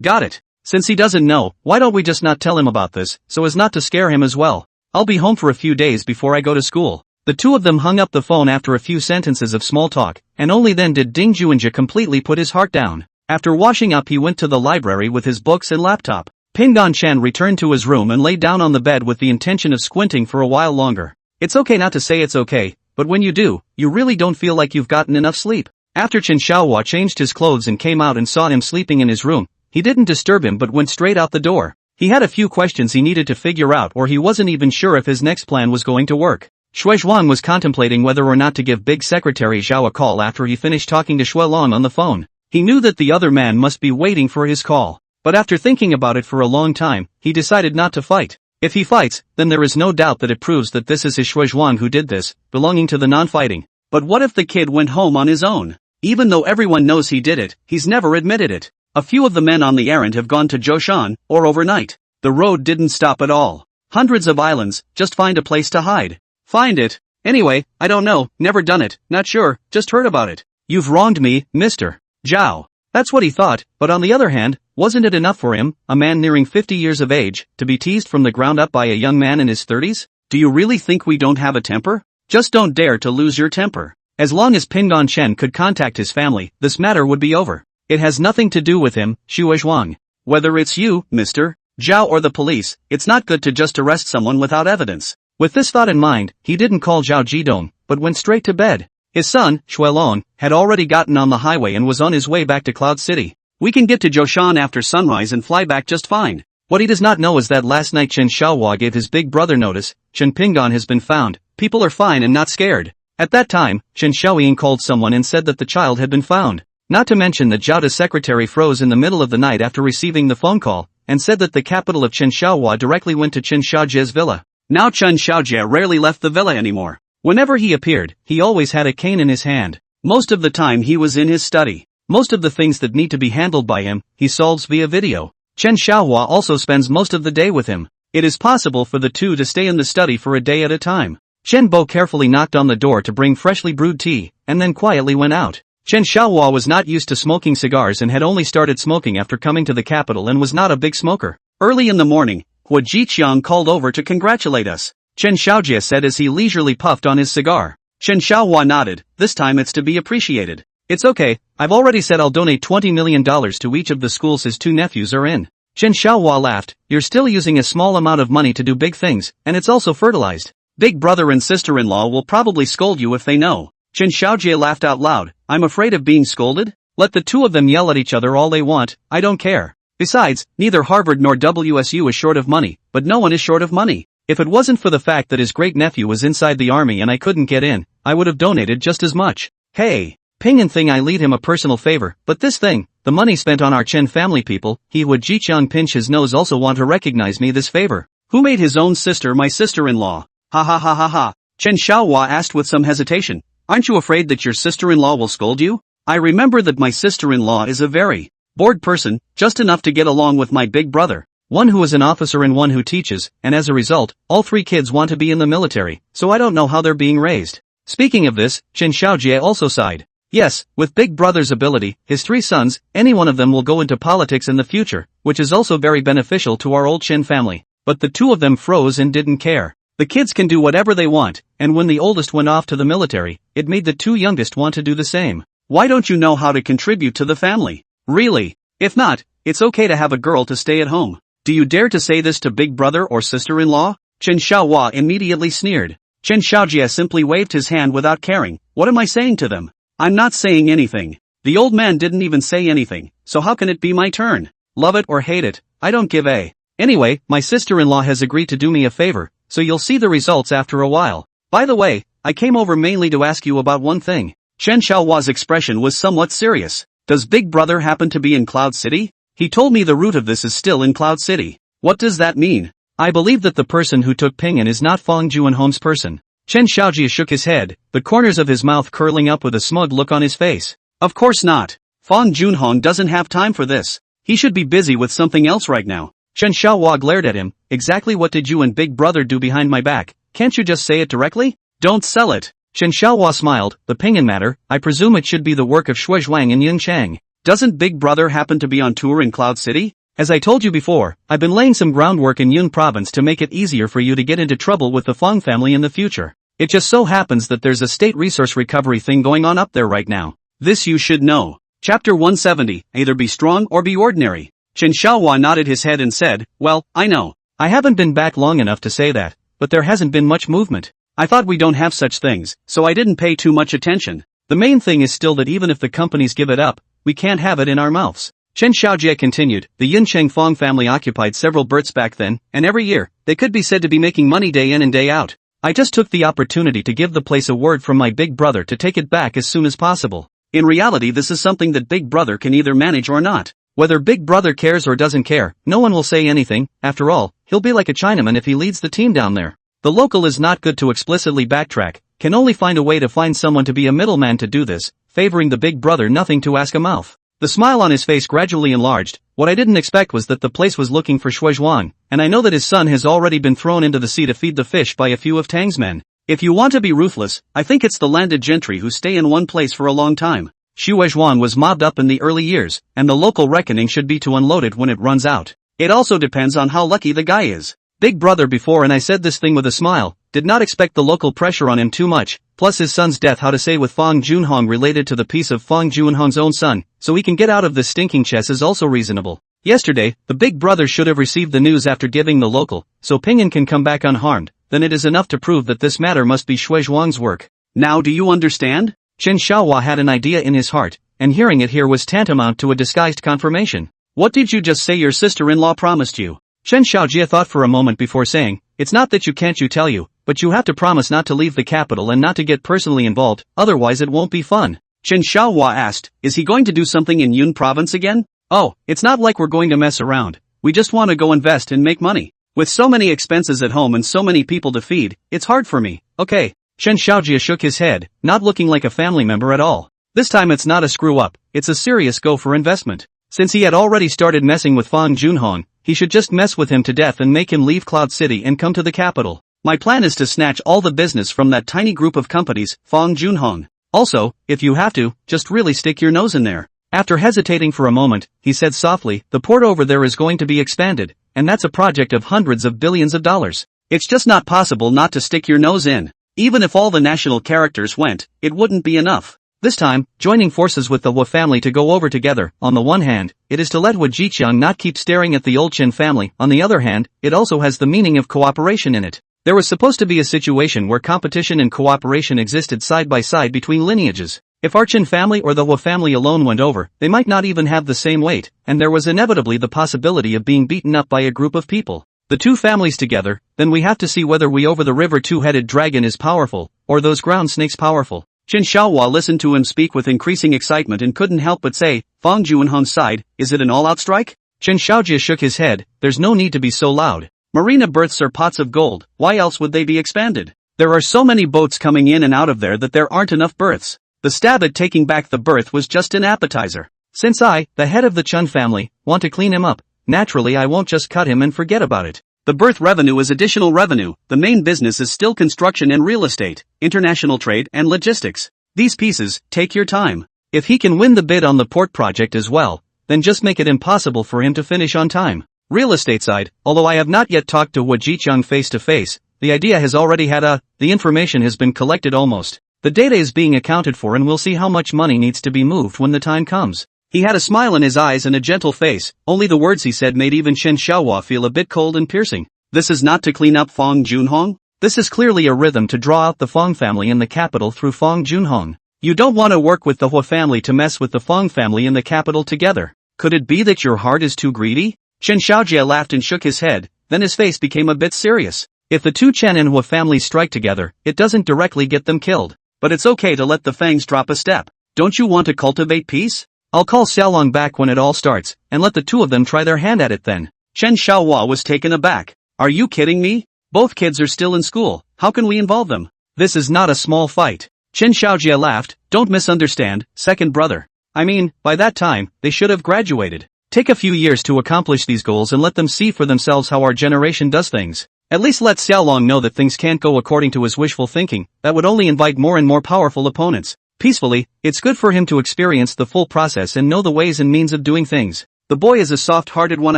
Got it. Since he doesn't know, why don't we just not tell him about this, so as not to scare him as well? I'll be home for a few days before I go to school. The two of them hung up the phone after a few sentences of small talk, and only then did Ding Juanja completely put his heart down. After washing up he went to the library with his books and laptop. Pingon Chen returned to his room and lay down on the bed with the intention of squinting for a while longer. It's okay not to say it's okay, but when you do, you really don't feel like you've gotten enough sleep. After Chen Xiaohua changed his clothes and came out and saw him sleeping in his room, he didn't disturb him but went straight out the door. He had a few questions he needed to figure out, or he wasn't even sure if his next plan was going to work. Shui Zhuang was contemplating whether or not to give Big Secretary Zhao a call after he finished talking to Shui Long on the phone. He knew that the other man must be waiting for his call. But after thinking about it for a long time, he decided not to fight. If he fights, then there is no doubt that it proves that this is his Shui Zhuang who did this, belonging to the non-fighting. But what if the kid went home on his own? Even though everyone knows he did it, he's never admitted it. A few of the men on the errand have gone to Zhoushan, or overnight. The road didn't stop at all. Hundreds of islands, just find a place to hide. Find it. Anyway, I don't know, never done it, not sure, just heard about it. You've wronged me, Mr. Zhao. That's what he thought, but on the other hand, wasn't it enough for him, a man nearing 50 years of age, to be teased from the ground up by a young man in his 30s? Do you really think we don't have a temper? Just don't dare to lose your temper. As long as Pingon Chen could contact his family, this matter would be over. It has nothing to do with him, Shui Zhuang. Whether it's you, Mr. Zhao, or the police, it's not good to just arrest someone without evidence. With this thought in mind, he didn't call Zhao Jidong, but went straight to bed. His son, Shui Long, had already gotten on the highway and was on his way back to Cloud City. We can get to Zhoushan after sunrise and fly back just fine. What he does not know is that last night Chen Xiaohua gave his big brother notice. Chen Pingon has been found. People are fine and not scared. At that time, Chen Xiaoying called someone and said that the child had been found. Not to mention that Zhao's secretary froze in the middle of the night after receiving the phone call, and said that the capital of Chen Xiaohua directly went to Chen Xiaojie's villa. Now Chen Xiaojie rarely left the villa anymore. Whenever he appeared, he always had a cane in his hand. Most of the time he was in his study. Most of the things that need to be handled by him, he solves via video. Chen Xiaohua also spends most of the day with him. It is possible for the two to stay in the study for a day at a time. Chen Bo carefully knocked on the door to bring freshly brewed tea, and then quietly went out. Chen Xiaohua was not used to smoking cigars and had only started smoking after coming to the capital and was not a big smoker. Early in the morning, Hua Jiqiang called over to congratulate us, Chen Xiaojie said as he leisurely puffed on his cigar. Chen Xiaohua nodded, this time it's to be appreciated. It's okay, I've already said I'll donate $20 million to each of the schools his two nephews are in. Chen Xiaohua laughed, you're still using a small amount of money to do big things, and it's also fertilized. Big brother and sister-in-law will probably scold you if they know. Chen Xiaojie laughed out loud, I'm afraid of being scolded? Let the two of them yell at each other all they want, I don't care. Besides, neither Harvard nor WSU is short of money, but no one is short of money. If it wasn't for the fact that his great-nephew was inside the army and I couldn't get in, I would have donated just as much. Hey, Pingon thing I lead him a personal favor, but this thing, the money spent on our Chen family people, he would Jiqiang pinch his nose also want to recognize me this favor. Who made his own sister my sister-in-law? Ha ha ha ha ha. Chen Xiaohua asked with some hesitation. Aren't you afraid that your sister-in-law will scold you? I remember that my sister-in-law is a very bored person, just enough to get along with my big brother. One who is an officer and one who teaches, and as a result, all three kids want to be in the military, so I don't know how they're being raised. Speaking of this, Chen Xiaojie also sighed. Yes, with Big Brother's ability, his three sons, any one of them will go into politics in the future, which is also very beneficial to our old Chen family. But the two of them froze and didn't care. The kids can do whatever they want, and when the oldest went off to the military, it made the two youngest want to do the same. Why don't you know how to contribute to the family? Really? If not, it's okay to have a girl to stay at home. Do you dare to say this to Big Brother or sister-in-law? Chen Xiaohua immediately sneered. Chen Xiaojie simply waved his hand without caring. What am I saying to them? I'm not saying anything. The old man didn't even say anything, so how can it be my turn? Love it or hate it, I don't give a. Anyway, my sister-in-law has agreed to do me a favor, so you'll see the results after a while. By the way, I came over mainly to ask you about one thing. Chen Xiaohua's expression was somewhat serious. Does Big Brother happen to be in Cloud City? He told me the root of this is still in Cloud City. What does that mean? I believe that the person who took Pingon is not Fang Juanhong's person. Chen Xiaojie shook his head, the corners of his mouth curling up with a smug look on his face. Of course not. Fang Junhong doesn't have time for this. He should be busy with something else right now. Chen Xiaohua glared at him. Exactly what did you and Big Brother do behind my back? Can't you just say it directly? Don't sell it. Chen Xiaohua smiled. The Pinyin matter, I presume it should be the work of Shui Zhuang and Yun Chang. Doesn't Big Brother happen to be on tour in Cloud City? As I told you before, I've been laying some groundwork in Yun province to make it easier for you to get into trouble with the Fong family in the future. It just so happens that there's a state resource recovery thing going on up there right now. This you should know. Chapter 170, either be strong or be ordinary. Chen Xiaohua nodded his head and said, well, I know. I haven't been back long enough to say that, but there hasn't been much movement. I thought we don't have such things, so I didn't pay too much attention. The main thing is still that even if the companies give it up, we can't have it in our mouths. Chen Xiaojie continued, the Yuncheng Fong family occupied several berths back then, and every year, they could be said to be making money day in and day out. I just took the opportunity to give the place a word from my big brother to take it back as soon as possible. In reality, this is something that Big Brother can either manage or not. Whether Big Brother cares or doesn't care, no one will say anything. After all, he'll be like a Chinaman if he leads the team down there. The local is not good to explicitly backtrack, can only find a way to find someone to be a middleman to do this, favoring the Big Brother nothing to ask a mouth. The smile on his face gradually enlarged. What I didn't expect was that the place was looking for Shui Zhuang, and I know that his son has already been thrown into the sea to feed the fish by a few of Tang's men. If you want to be ruthless, I think it's the landed gentry who stay in one place for a long time. Shui Zhuang was mobbed up in the early years, and the local reckoning should be to unload it when it runs out. It also depends on how lucky the guy is. Big Brother before, and I said this thing with a smile, did not expect the local pressure on him too much, plus his son's death, how to say with Fong Junhong related to the piece of Fong Junhong's own son, so he can get out of this stinking chess is also reasonable. Yesterday, the Big Brother should have received the news after giving the local, so Pinyin can come back unharmed, then it is enough to prove that this matter must be Shui Zhuang's work. Now do you understand? Chen Xiaohua had an idea in his heart, and hearing it here was tantamount to a disguised confirmation. What did you just say your sister-in-law promised you? Chen Xiaojie thought for a moment before saying, it's not that you can't tell you, but you have to promise not to leave the capital and not to get personally involved, otherwise it won't be fun. Chen Xiaohua asked, is he going to do something in Yun province again? Oh, it's not like we're going to mess around. We just want to go invest and make money. With so many expenses at home and so many people to feed, it's hard for me. Okay. Chen Xiaojie shook his head, not looking like a family member at all. This time it's not a screw-up, it's a serious go for investment. Since he had already started messing with Fong Junhong, he should just mess with him to death and make him leave Cloud City and come to the capital. My plan is to snatch all the business from that tiny group of companies, Fong Junhong. Also, if you have to, just really stick your nose in there. After hesitating for a moment, he said softly, the port over there is going to be expanded, and that's a project of hundreds of billions of dollars. It's just not possible not to stick your nose in. Even if all the national characters went, it wouldn't be enough. This time, joining forces with the Hua family to go over together, on the one hand, it is to let Hua Jiqiang not keep staring at the old Chen family, on the other hand, it also has the meaning of cooperation in it. There was supposed to be a situation where competition and cooperation existed side by side between lineages. If our Chen family or the Hua family alone went over, they might not even have the same weight, and there was inevitably the possibility of being beaten up by a group of people. The two families together, then we have to see whether we over the river two-headed dragon is powerful, or those ground snakes powerful. Chen Xiaohua listened to him speak with increasing excitement and couldn't help but say, Fong Junhong's side, is it an all-out strike? Chen Xiaojie shook his head, there's no need to be so loud. Marina berths are pots of gold, why else would they be expanded? There are so many boats coming in and out of there that there aren't enough berths. The stab at taking back the berth was just an appetizer. Since I, the head of the Chun family, want to clean him up, naturally I won't just cut him and forget about it. The berth revenue is additional revenue, the main business is still construction and real estate, international trade and logistics. These pieces, take your time. If he can win the bid on the port project as well, then just make it impossible for him to finish on time. Real estate side, although I have not yet talked to Hua Jiqiang face to face, the idea has already had the information has been collected almost. The data is being accounted for and we'll see how much money needs to be moved when the time comes. He had a smile in his eyes and a gentle face, only the words he said made even Chen Xiaohua feel a bit cold and piercing. This is not to clean up Fong Junhong? This is clearly a rhythm to draw out the Fong family in the capital through Fong Junhong. You don't want to work with the Hua family to mess with the Fong family in the capital together. Could it be that your heart is too greedy? Chen Xiaojie laughed and shook his head, then his face became a bit serious. If the two Chen and Hua families strike together, it doesn't directly get them killed. But it's okay to let the fangs drop a step. Don't you want to cultivate peace? I'll call Xiaolong back when it all starts, and let the two of them try their hand at it then. Chen Xiaohua was taken aback. Are you kidding me? Both kids are still in school, how can we involve them? This is not a small fight. Chen Xiaojie laughed, don't misunderstand, second brother. I mean, by that time, they should have graduated. Take a few years to accomplish these goals and let them see for themselves how our generation does things. At least let Xiaolong know that things can't go according to his wishful thinking, that would only invite more and more powerful opponents. Peacefully, it's good for him to experience the full process and know the ways and means of doing things. The boy is a soft-hearted one,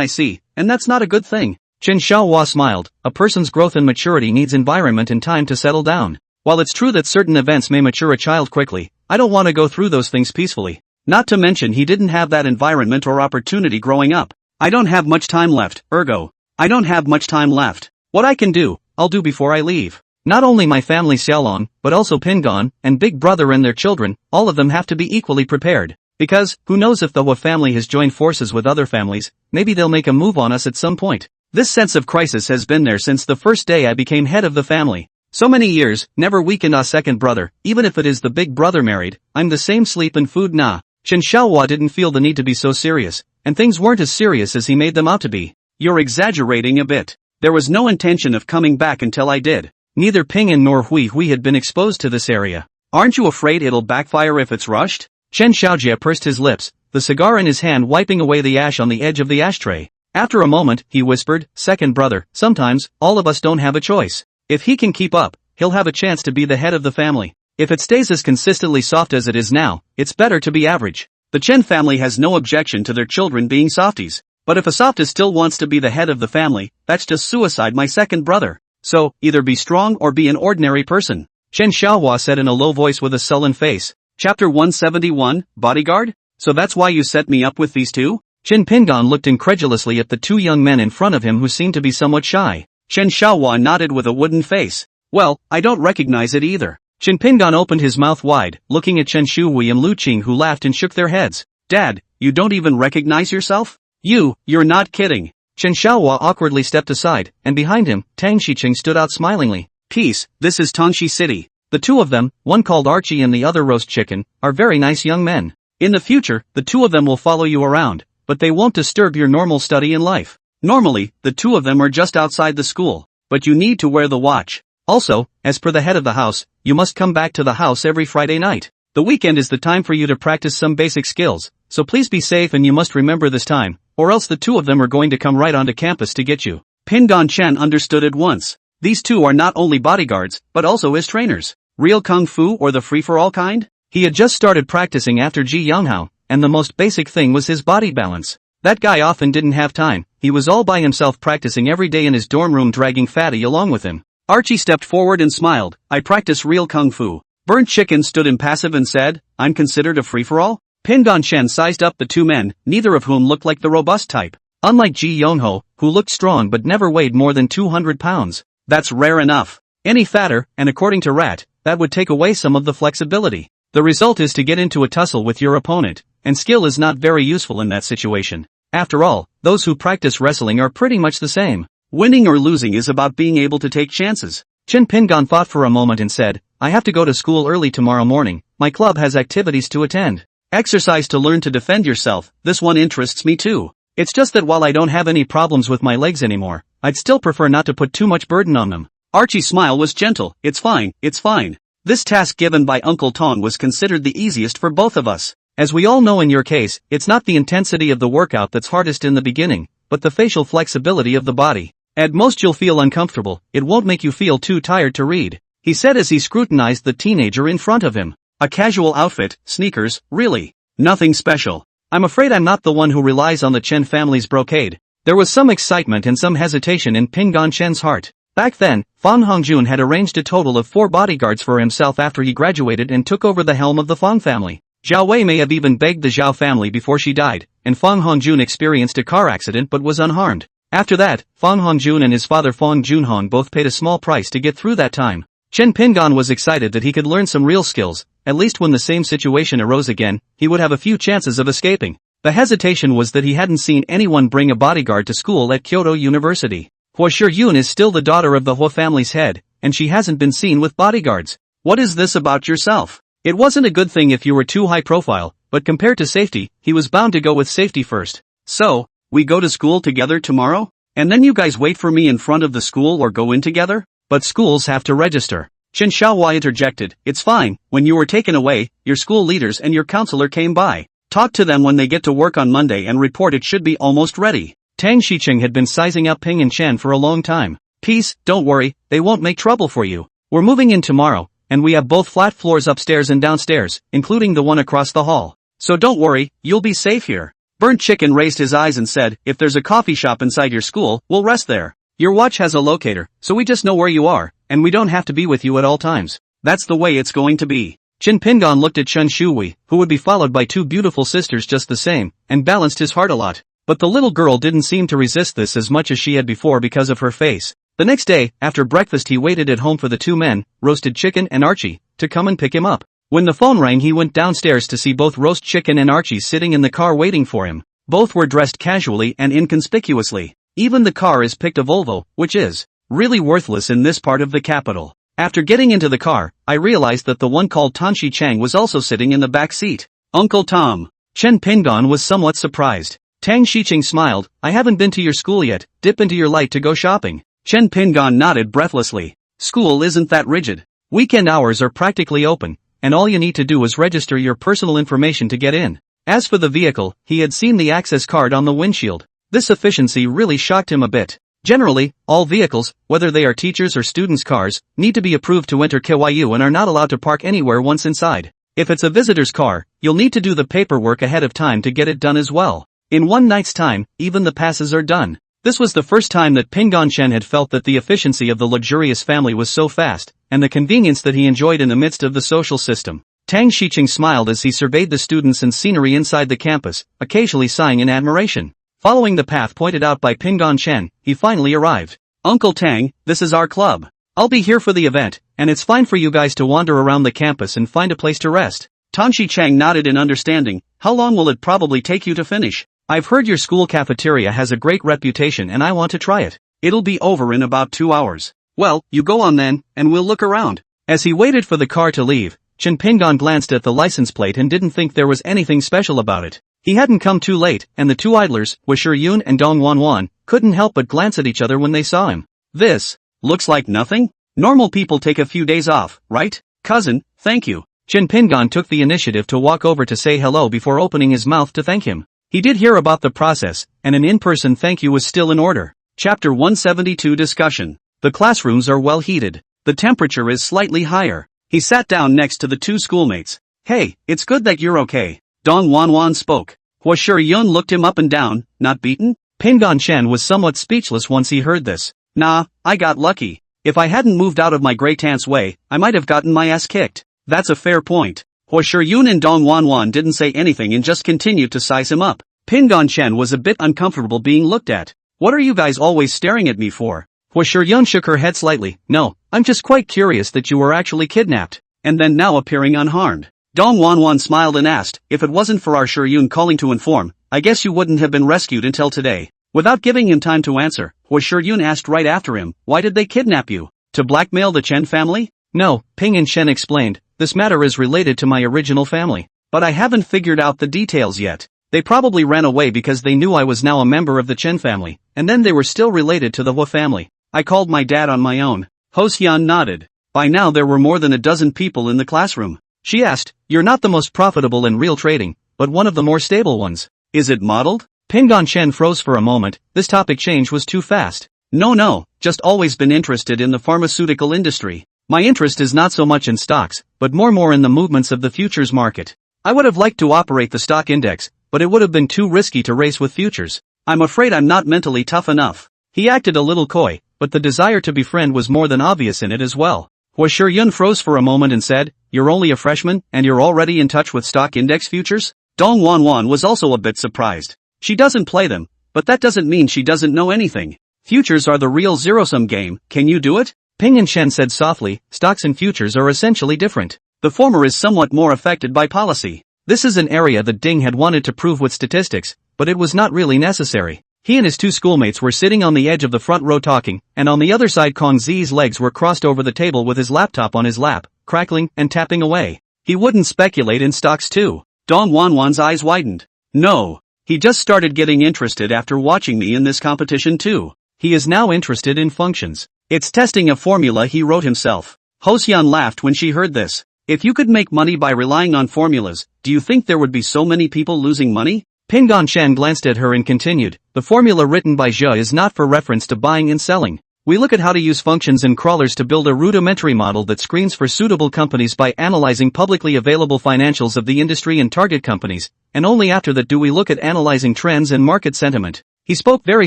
I see, and that's not a good thing. Chen Xiaohua smiled. A person's growth and maturity needs environment and time to settle down. While it's true that certain events may mature a child quickly, I don't want to go through those things peacefully. Not to mention he didn't have that environment or opportunity growing up. I don't have much time left, ergo. I don't have much time left. What I can do, I'll do before I leave. Not only my family Xiaolong, but also Pingon, and Big Brother and their children, all of them have to be equally prepared. Because, who knows if the Hua family has joined forces with other families, maybe they'll make a move on us at some point. This sense of crisis has been there since the first day I became head of the family. So many years, never weakened our second brother, even if it is the Big Brother married, I'm the same sleep and food nah. Chen Xiaohua didn't feel the need to be so serious, and things weren't as serious as he made them out to be. You're exaggerating a bit. There was no intention of coming back until I did. Neither Ping'an nor Hui had been exposed to this area. Aren't you afraid it'll backfire if it's rushed? Chen Xiaojie pursed his lips, the cigar in his hand wiping away the ash on the edge of the ashtray. After a moment, he whispered, second brother, sometimes, all of us don't have a choice. If he can keep up, he'll have a chance to be the head of the family. If it stays as consistently soft as it is now, it's better to be average. The Chen family has no objection to their children being softies. But if a softies still wants to be the head of the family, that's just suicide, my second brother. So, either be strong or be an ordinary person. Chen Xiaohua said in a low voice with a sullen face. Chapter 171, Bodyguard? So that's why you set me up with these two? Chen Pingon looked incredulously at the two young men in front of him who seemed to be somewhat shy. Chen Xiaohua nodded with a wooden face. Well, I don't recognize it either. Chen Pingon opened his mouth wide, looking at Chen Shuhui and Lu Qing, who laughed and shook their heads. Dad, you don't even recognize yourself? You're not kidding. Chen Xiaohua awkwardly stepped aside, and behind him, Tang Xiqing stood out smilingly. Peace, this is Tongxi City. The two of them, one called Archie and the other Roast Chicken, are very nice young men. In the future, the two of them will follow you around, but they won't disturb your normal study in life. Normally, the two of them are just outside the school, but you need to wear the watch. Also, as per the head of the house, you must come back to the house every Friday night. The weekend is the time for you to practice some basic skills, so please be safe and you must remember this time, or else the two of them are going to come right onto campus to get you. Pingon Chen understood at once. These two are not only bodyguards, but also his trainers. Real kung fu or the free-for-all kind? He had just started practicing after Ji Yonghao, and the most basic thing was his body balance. That guy often didn't have time, he was all by himself practicing every day in his dorm room, dragging Fatty along with him. Archie stepped forward and smiled. I practice real kung fu. Burnt Chicken stood impassive and said, I'm considered a free-for-all? Pingon Chen sized up the two men, neither of whom looked like the robust type. Unlike Ji Yongho, who looked strong but never weighed more than 200 pounds. That's rare enough. Any fatter, and according to Rat, that would take away some of the flexibility. The result is to get into a tussle with your opponent, and skill is not very useful in that situation. After all, those who practice wrestling are pretty much the same. Winning or losing is about being able to take chances. Chen Pingon thought for a moment and said, I have to go to school early tomorrow morning, my club has activities to attend. Exercise to learn to defend yourself, this one interests me too. It's just that while I don't have any problems with my legs anymore, I'd still prefer not to put too much burden on them. Archie's smile was gentle. It's fine, it's fine. This task given by Uncle Tong was considered the easiest for both of us. As we all know in your case, it's not the intensity of the workout that's hardest in the beginning, but the facial flexibility of the body. At most you'll feel uncomfortable, it won't make you feel too tired to read, he said as he scrutinized the teenager in front of him. A casual outfit, sneakers, really. Nothing special. I'm afraid I'm not the one who relies on the Chen family's brocade. There was some excitement and some hesitation in Pingon Chen's heart. Back then, Fang Hongjun had arranged a total of 4 bodyguards for himself after he graduated and took over the helm of the Fang family. Zhao Wei may have even begged the Zhao family before she died, and Fang Hongjun experienced a car accident but was unharmed. After that, Fang Hongjun and his father Fang Junhong both paid a small price to get through that time. Chen Pingon was excited that he could learn some real skills, at least when the same situation arose again, he would have a few chances of escaping. The hesitation was that he hadn't seen anyone bring a bodyguard to school at Kyoto University. Hua Shiyun is still the daughter of the Hua family's head, and she hasn't been seen with bodyguards. What is this about yourself? It wasn't a good thing if you were too high profile, but compared to safety, he was bound to go with safety first. So, we go to school together tomorrow? And then you guys wait for me in front of the school or go in together? But schools have to register. Chen Xiaohua interjected, it's fine, when you were taken away, your school leaders and your counselor came by. Talk to them when they get to work on Monday and report it should be almost ready. Tang Xicheng had been sizing up Ping and Chen for a long time. Peace, don't worry, they won't make trouble for you. We're moving in tomorrow, and we have both flat floors upstairs and downstairs, including the one across the hall. So don't worry, you'll be safe here. Burnt Chicken raised his eyes and said, if there's a coffee shop inside your school, we'll rest there. Your watch has a locator, so we just know where you are, and we don't have to be with you at all times. That's the way it's going to be. Qin Pingon looked at Chen Shuhui, who would be followed by two beautiful sisters just the same, and balanced his heart a lot. But the little girl didn't seem to resist this as much as she had before because of her face. The next day, after breakfast he waited at home for the two men, Roasted Chicken and Archie, to come and pick him up. When the phone rang he went downstairs to see both Roast Chicken and Archie sitting in the car waiting for him. Both were dressed casually and inconspicuously. Even the car is picked a Volvo, which is really worthless in this part of the capital. After getting into the car, I realized that the one called Tanshi Chang was also sitting in the back seat. Uncle Tom. Chen Pingon was somewhat surprised. Tang Xicheng smiled, I haven't been to your school yet, dip into your light to go shopping. Chen Pingon nodded breathlessly. School isn't that rigid. Weekend hours are practically open, and all you need to do is register your personal information to get in. As for the vehicle, he had seen the access card on the windshield. This efficiency really shocked him a bit. Generally, all vehicles, whether they are teachers' or students' cars, need to be approved to enter KYU and are not allowed to park anywhere once inside. If it's a visitor's car, you'll need to do the paperwork ahead of time to get it done as well. In one night's time, even the passes are done. This was the first time that Pingon Chen had felt that the efficiency of the luxurious family was so fast, and the convenience that he enjoyed in the midst of the social system. Tang Xicheng smiled as he surveyed the students and scenery inside the campus, occasionally sighing in admiration. Following the path pointed out by Pingon Chen, he finally arrived. Uncle Tang, this is our club. I'll be here for the event, and it's fine for you guys to wander around the campus and find a place to rest. Tanshi Chang nodded in understanding. How long will it probably take you to finish? I've heard your school cafeteria has a great reputation and I want to try it. It'll be over in about 2 hours. Well, you go on then, and we'll look around. As he waited for the car to leave, Chen Pingon glanced at the license plate and didn't think there was anything special about it. He hadn't come too late, and the two idlers, Washir Yun and Dong Wanwan, couldn't help but glance at each other when they saw him. This looks like nothing? Normal people take a few days off, right? Cousin, thank you. Chen Pingon took the initiative to walk over to say hello before opening his mouth to thank him. He did hear about the process, and an in-person thank you was still in order. Chapter 172 Discussion. The classrooms are well heated. The temperature is slightly higher. He sat down next to the two schoolmates. Hey, it's good that you're okay. Dong Wanwan spoke. Washir Yun looked him up and down. Not beaten? Pingon Chen was somewhat speechless once he heard this. Nah, I got lucky. If I hadn't moved out of my Grey Tant's way, I might have gotten my ass kicked. That's a fair point. Washir Yun and Dong Wanwan didn't say anything and just continued to size him up. Pingon Chen was a bit uncomfortable being looked at. What are you guys always staring at me for? Washir Yun shook her head slightly. No, I'm just quite curious that you were actually kidnapped. And then now appearing unharmed. Dong Wanwan smiled and asked, if it wasn't for our Yun calling to inform, I guess you wouldn't have been rescued until today. Without giving him time to answer, Washir Yun asked right after him, why did they kidnap you? To blackmail the Chen family? No, Pingon Chen explained, this matter is related to my original family. But I haven't figured out the details yet. They probably ran away because they knew I was now a member of the Chen family, and then they were still related to the Hua family. I called my dad on my own. Ho Xian nodded. By now there were more than a dozen people in the classroom. She asked, you're not the most profitable in real trading, but one of the more stable ones. Is it modeled? Pingon Chen froze for a moment, this topic change was too fast. No, just always been interested in the pharmaceutical industry. My interest is not so much in stocks, but more in the movements of the futures market. I would have liked to operate the stock index, but it would have been too risky to race with futures. I'm afraid I'm not mentally tough enough. He acted a little coy, but the desire to befriend was more than obvious in it as well. Washir Yun froze for a moment and said, you're only a freshman, and you're already in touch with stock index futures? Dong Wanwan was also a bit surprised. She doesn't play them, but that doesn't mean she doesn't know anything. Futures are the real zero-sum game, can you do it? Pingon Chen said softly, stocks and futures are essentially different. The former is somewhat more affected by policy. This is an area that Ding had wanted to prove with statistics, but it was not really necessary. He and his two schoolmates were sitting on the edge of the front row talking, and on the other side Kong Zi's legs were crossed over the table with his laptop on his lap, crackling and tapping away. He wouldn't speculate in stocks too. Dong Wanwan's eyes widened. No. He just started getting interested after watching me in this competition too. He is now interested in functions. It's testing a formula he wrote himself. Ho Xian laughed when she heard this. If you could make money by relying on formulas, do you think there would be so many people losing money? Pingon Chen glanced at her and continued, the formula written by Zhe is not for reference to buying and selling. We look at how to use functions and crawlers to build a rudimentary model that screens for suitable companies by analyzing publicly available financials of the industry and target companies, and only after that do we look at analyzing trends and market sentiment. He spoke very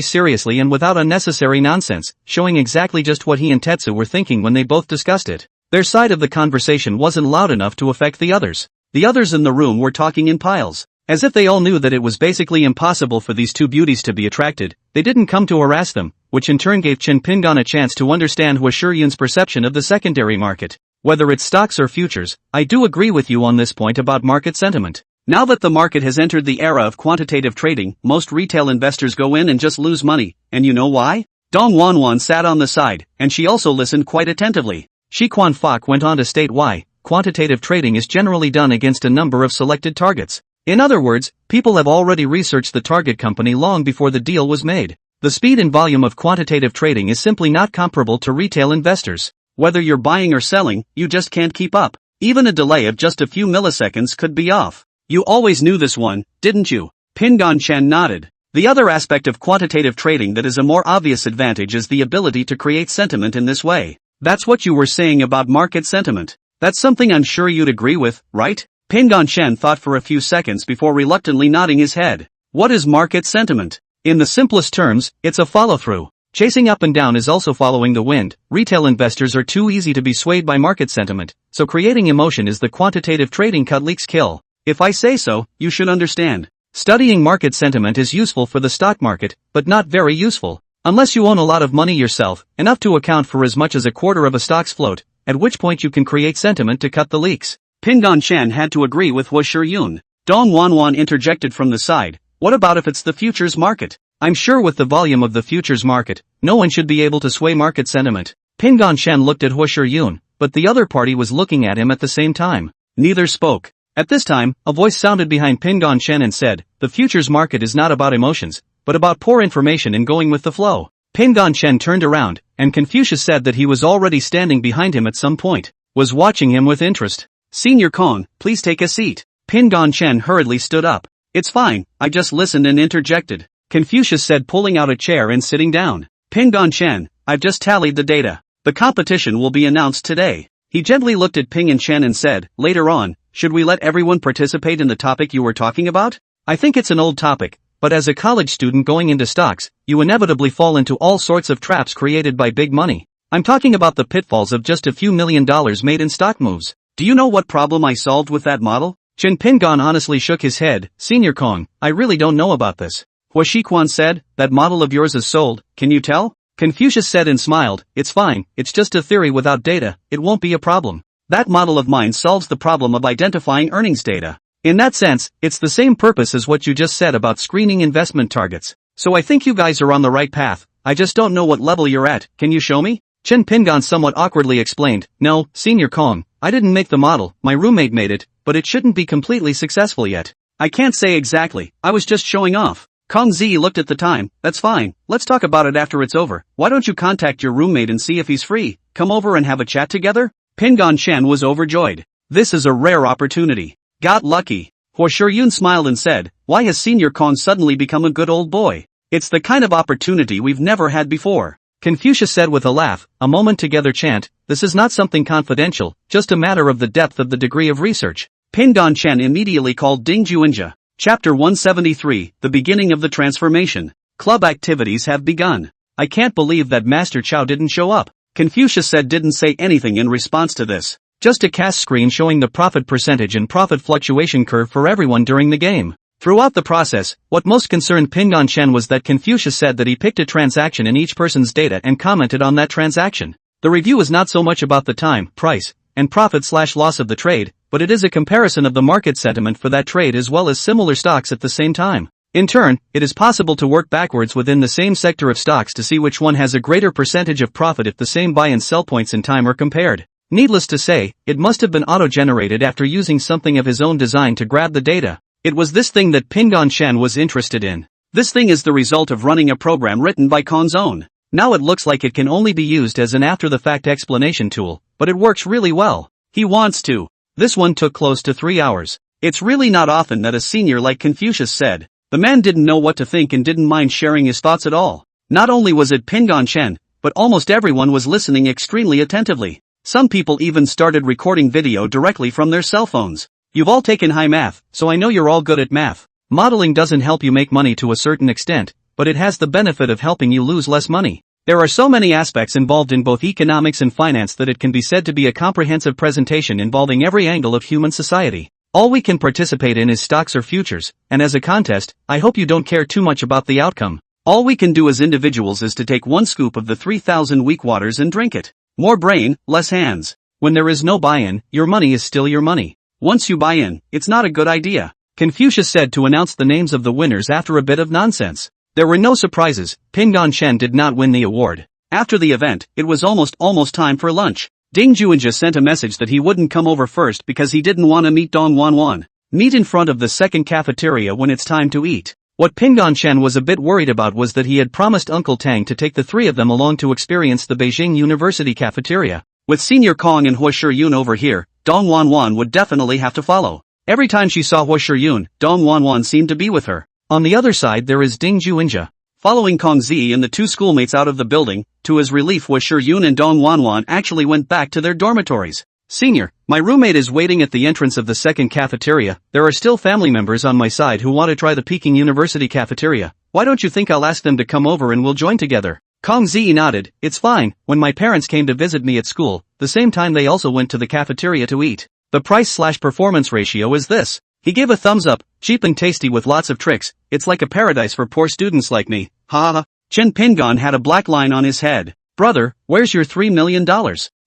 seriously and without unnecessary nonsense, showing exactly just what he and Tetsu were thinking when they both discussed it. Their side of the conversation wasn't loud enough to affect the others. The others in the room were talking in piles. As if they all knew that it was basically impossible for these two beauties to be attracted, they didn't come to harass them, which in turn gave Chen Pingon a chance to understand Hua Shiyun's perception of the secondary market. Whether it's stocks or futures, I do agree with you on this point about market sentiment. Now that the market has entered the era of quantitative trading, most retail investors go in and just lose money, and you know why? Dong Wanwan sat on the side, and she also listened quite attentively. Shi Quan Fok went on to state why quantitative trading is generally done against a number of selected targets. In other words, people have already researched the target company long before the deal was made. The speed and volume of quantitative trading is simply not comparable to retail investors. Whether you're buying or selling, you just can't keep up. Even a delay of just a few milliseconds could be off. You always knew this one, didn't you? Pingon Chen nodded. The other aspect of quantitative trading that is a more obvious advantage is the ability to create sentiment in this way. That's what you were saying about market sentiment. That's something I'm sure you'd agree with, right? Pingon Chen thought for a few seconds before reluctantly nodding his head. What is market sentiment? In the simplest terms, it's a follow-through. Chasing up and down is also following the wind. Retail investors are too easy to be swayed by market sentiment, so creating emotion is the quantitative trading cut-leaks kill. If I say so, you should understand. Studying market sentiment is useful for the stock market, but not very useful. Unless you own a lot of money yourself, enough to account for as much as a quarter of a stock's float, at which point you can create sentiment to cut the leaks. Pingon Chen had to agree with Hua Shiyun. Dong Wanwan interjected from the side, what about if it's the futures market? I'm sure with the volume of the futures market, no one should be able to sway market sentiment. Pingon Chen looked at Hua Shiyun, but the other party was looking at him at the same time. Neither spoke. At this time, a voice sounded behind Pingon Chen and said, the futures market is not about emotions, but about poor information and going with the flow. Pingon Chen turned around, and Confucius said that he was already standing behind him at some point, was watching him with interest. Senior Kong, please take a seat. Pingon Chen hurriedly stood up. It's fine, I just listened and interjected. Confucius said, pulling out a chair and sitting down. Pingon Chen, I've just tallied the data. The competition will be announced today. He gently looked at Pingon Chen and said, later on, should we let everyone participate in the topic you were talking about? I think it's an old topic, but as a college student going into stocks, you inevitably fall into all sorts of traps created by big money. I'm talking about the pitfalls of just a few $1 million made in stock moves. Do you know what problem I solved with that model? Chen Pingon honestly shook his head. Senior Kong, I really don't know about this. Hua Shiquan said, that model of yours is sold, can you tell? Confucius said and smiled, it's fine, it's just a theory without data, it won't be a problem. That model of mine solves the problem of identifying earnings data. In that sense, it's the same purpose as what you just said about screening investment targets. So I think you guys are on the right path, I just don't know what level you're at, can you show me? Chen Pingon somewhat awkwardly explained, no, Senior Kong, I didn't make the model, my roommate made it, but it shouldn't be completely successful yet. I can't say exactly, I was just showing off. Kong Zi looked at the time, that's fine, let's talk about it after it's over. Why don't you contact your roommate and see if he's free, come over and have a chat together? Pingon Chen was overjoyed. This is a rare opportunity. Got lucky. Hua Shiyun smiled and said, why has Senior Kong suddenly become a good old boy? It's the kind of opportunity we've never had before. Confucius said with a laugh, a moment together chant, this is not something confidential, just a matter of the depth of the degree of research. Pingon Chen immediately called Ding Juinja. Chapter 173, The Beginning of the Transformation. Club activities have begun. I can't believe that Master Chow didn't show up. Confucius said didn't say anything in response to this. Just a cast screen showing the profit percentage and profit fluctuation curve for everyone during the game. Throughout the process, what most concerned Pingon Chen was that Confucius said that he picked a transaction in each person's data and commented on that transaction. The review is not so much about the time, price, and profit/loss of the trade, but it is a comparison of the market sentiment for that trade as well as similar stocks at the same time. In turn, it is possible to work backwards within the same sector of stocks to see which one has a greater percentage of profit if the same buy and sell points in time are compared. Needless to say, it must have been auto-generated after using something of his own design to grab the data. It was this thing that Pingon Chen was interested in. This thing is the result of running a program written by Kong's own. Now it looks like it can only be used as an after-the-fact explanation tool, but it works really well. He wants to This one took close to 3 hours. It's really not often that a senior like Confucius said. The man didn't know what to think and didn't mind sharing his thoughts at all. Not only was it Pingon Chen, but almost everyone was listening extremely attentively. Some people even started recording video directly from their cell phones. You've all taken high math, so I know you're all good at math. Modeling doesn't help you make money to a certain extent, but it has the benefit of helping you lose less money. There are so many aspects involved in both economics and finance that it can be said to be a comprehensive presentation involving every angle of human society. All we can participate in is stocks or futures, and as a contest, I hope you don't care too much about the outcome. All we can do as individuals is to take one scoop of the 3,000 weak waters and drink it. More brain, less hands. When there is no buy-in, your money is still your money. Once you buy in, it's not a good idea. Confucius said to announce the names of the winners after a bit of nonsense. There were no surprises. Pingon Chen did not win the award. After the event, it was almost time for lunch. Ding Juanjia sent a message that he wouldn't come over first because he didn't want to meet Dong Wanwan. Meet in front of the second cafeteria when it's time to eat. What Pingon Chen was a bit worried about was that he had promised Uncle Tang to take the three of them along to experience the Beijing University cafeteria. With Senior Kong and Hua Shiyun over here, Dong Wanwan would definitely have to follow. Every time she saw Hua Shiyun, Dong Wanwan seemed to be with her. On the other side there is Ding Juanjia. Following Kong Zi and the two schoolmates out of the building, to his relief Hua Shiyun and Dong Wanwan actually went back to their dormitories. Senior, my roommate is waiting at the entrance of the second cafeteria. There are still family members on my side who want to try the Peking University cafeteria. Why don't you think I'll ask them to come over and we'll join together? Kong Zi nodded. It's fine. When my parents came to visit me at school, the same time they also went to the cafeteria to eat. The price/performance ratio is this. He gave a thumbs up, cheap and tasty with lots of tricks. It's like a paradise for poor students like me. Ha ha. Chen Pingon had a black line on his head. Brother, where's your $3 million?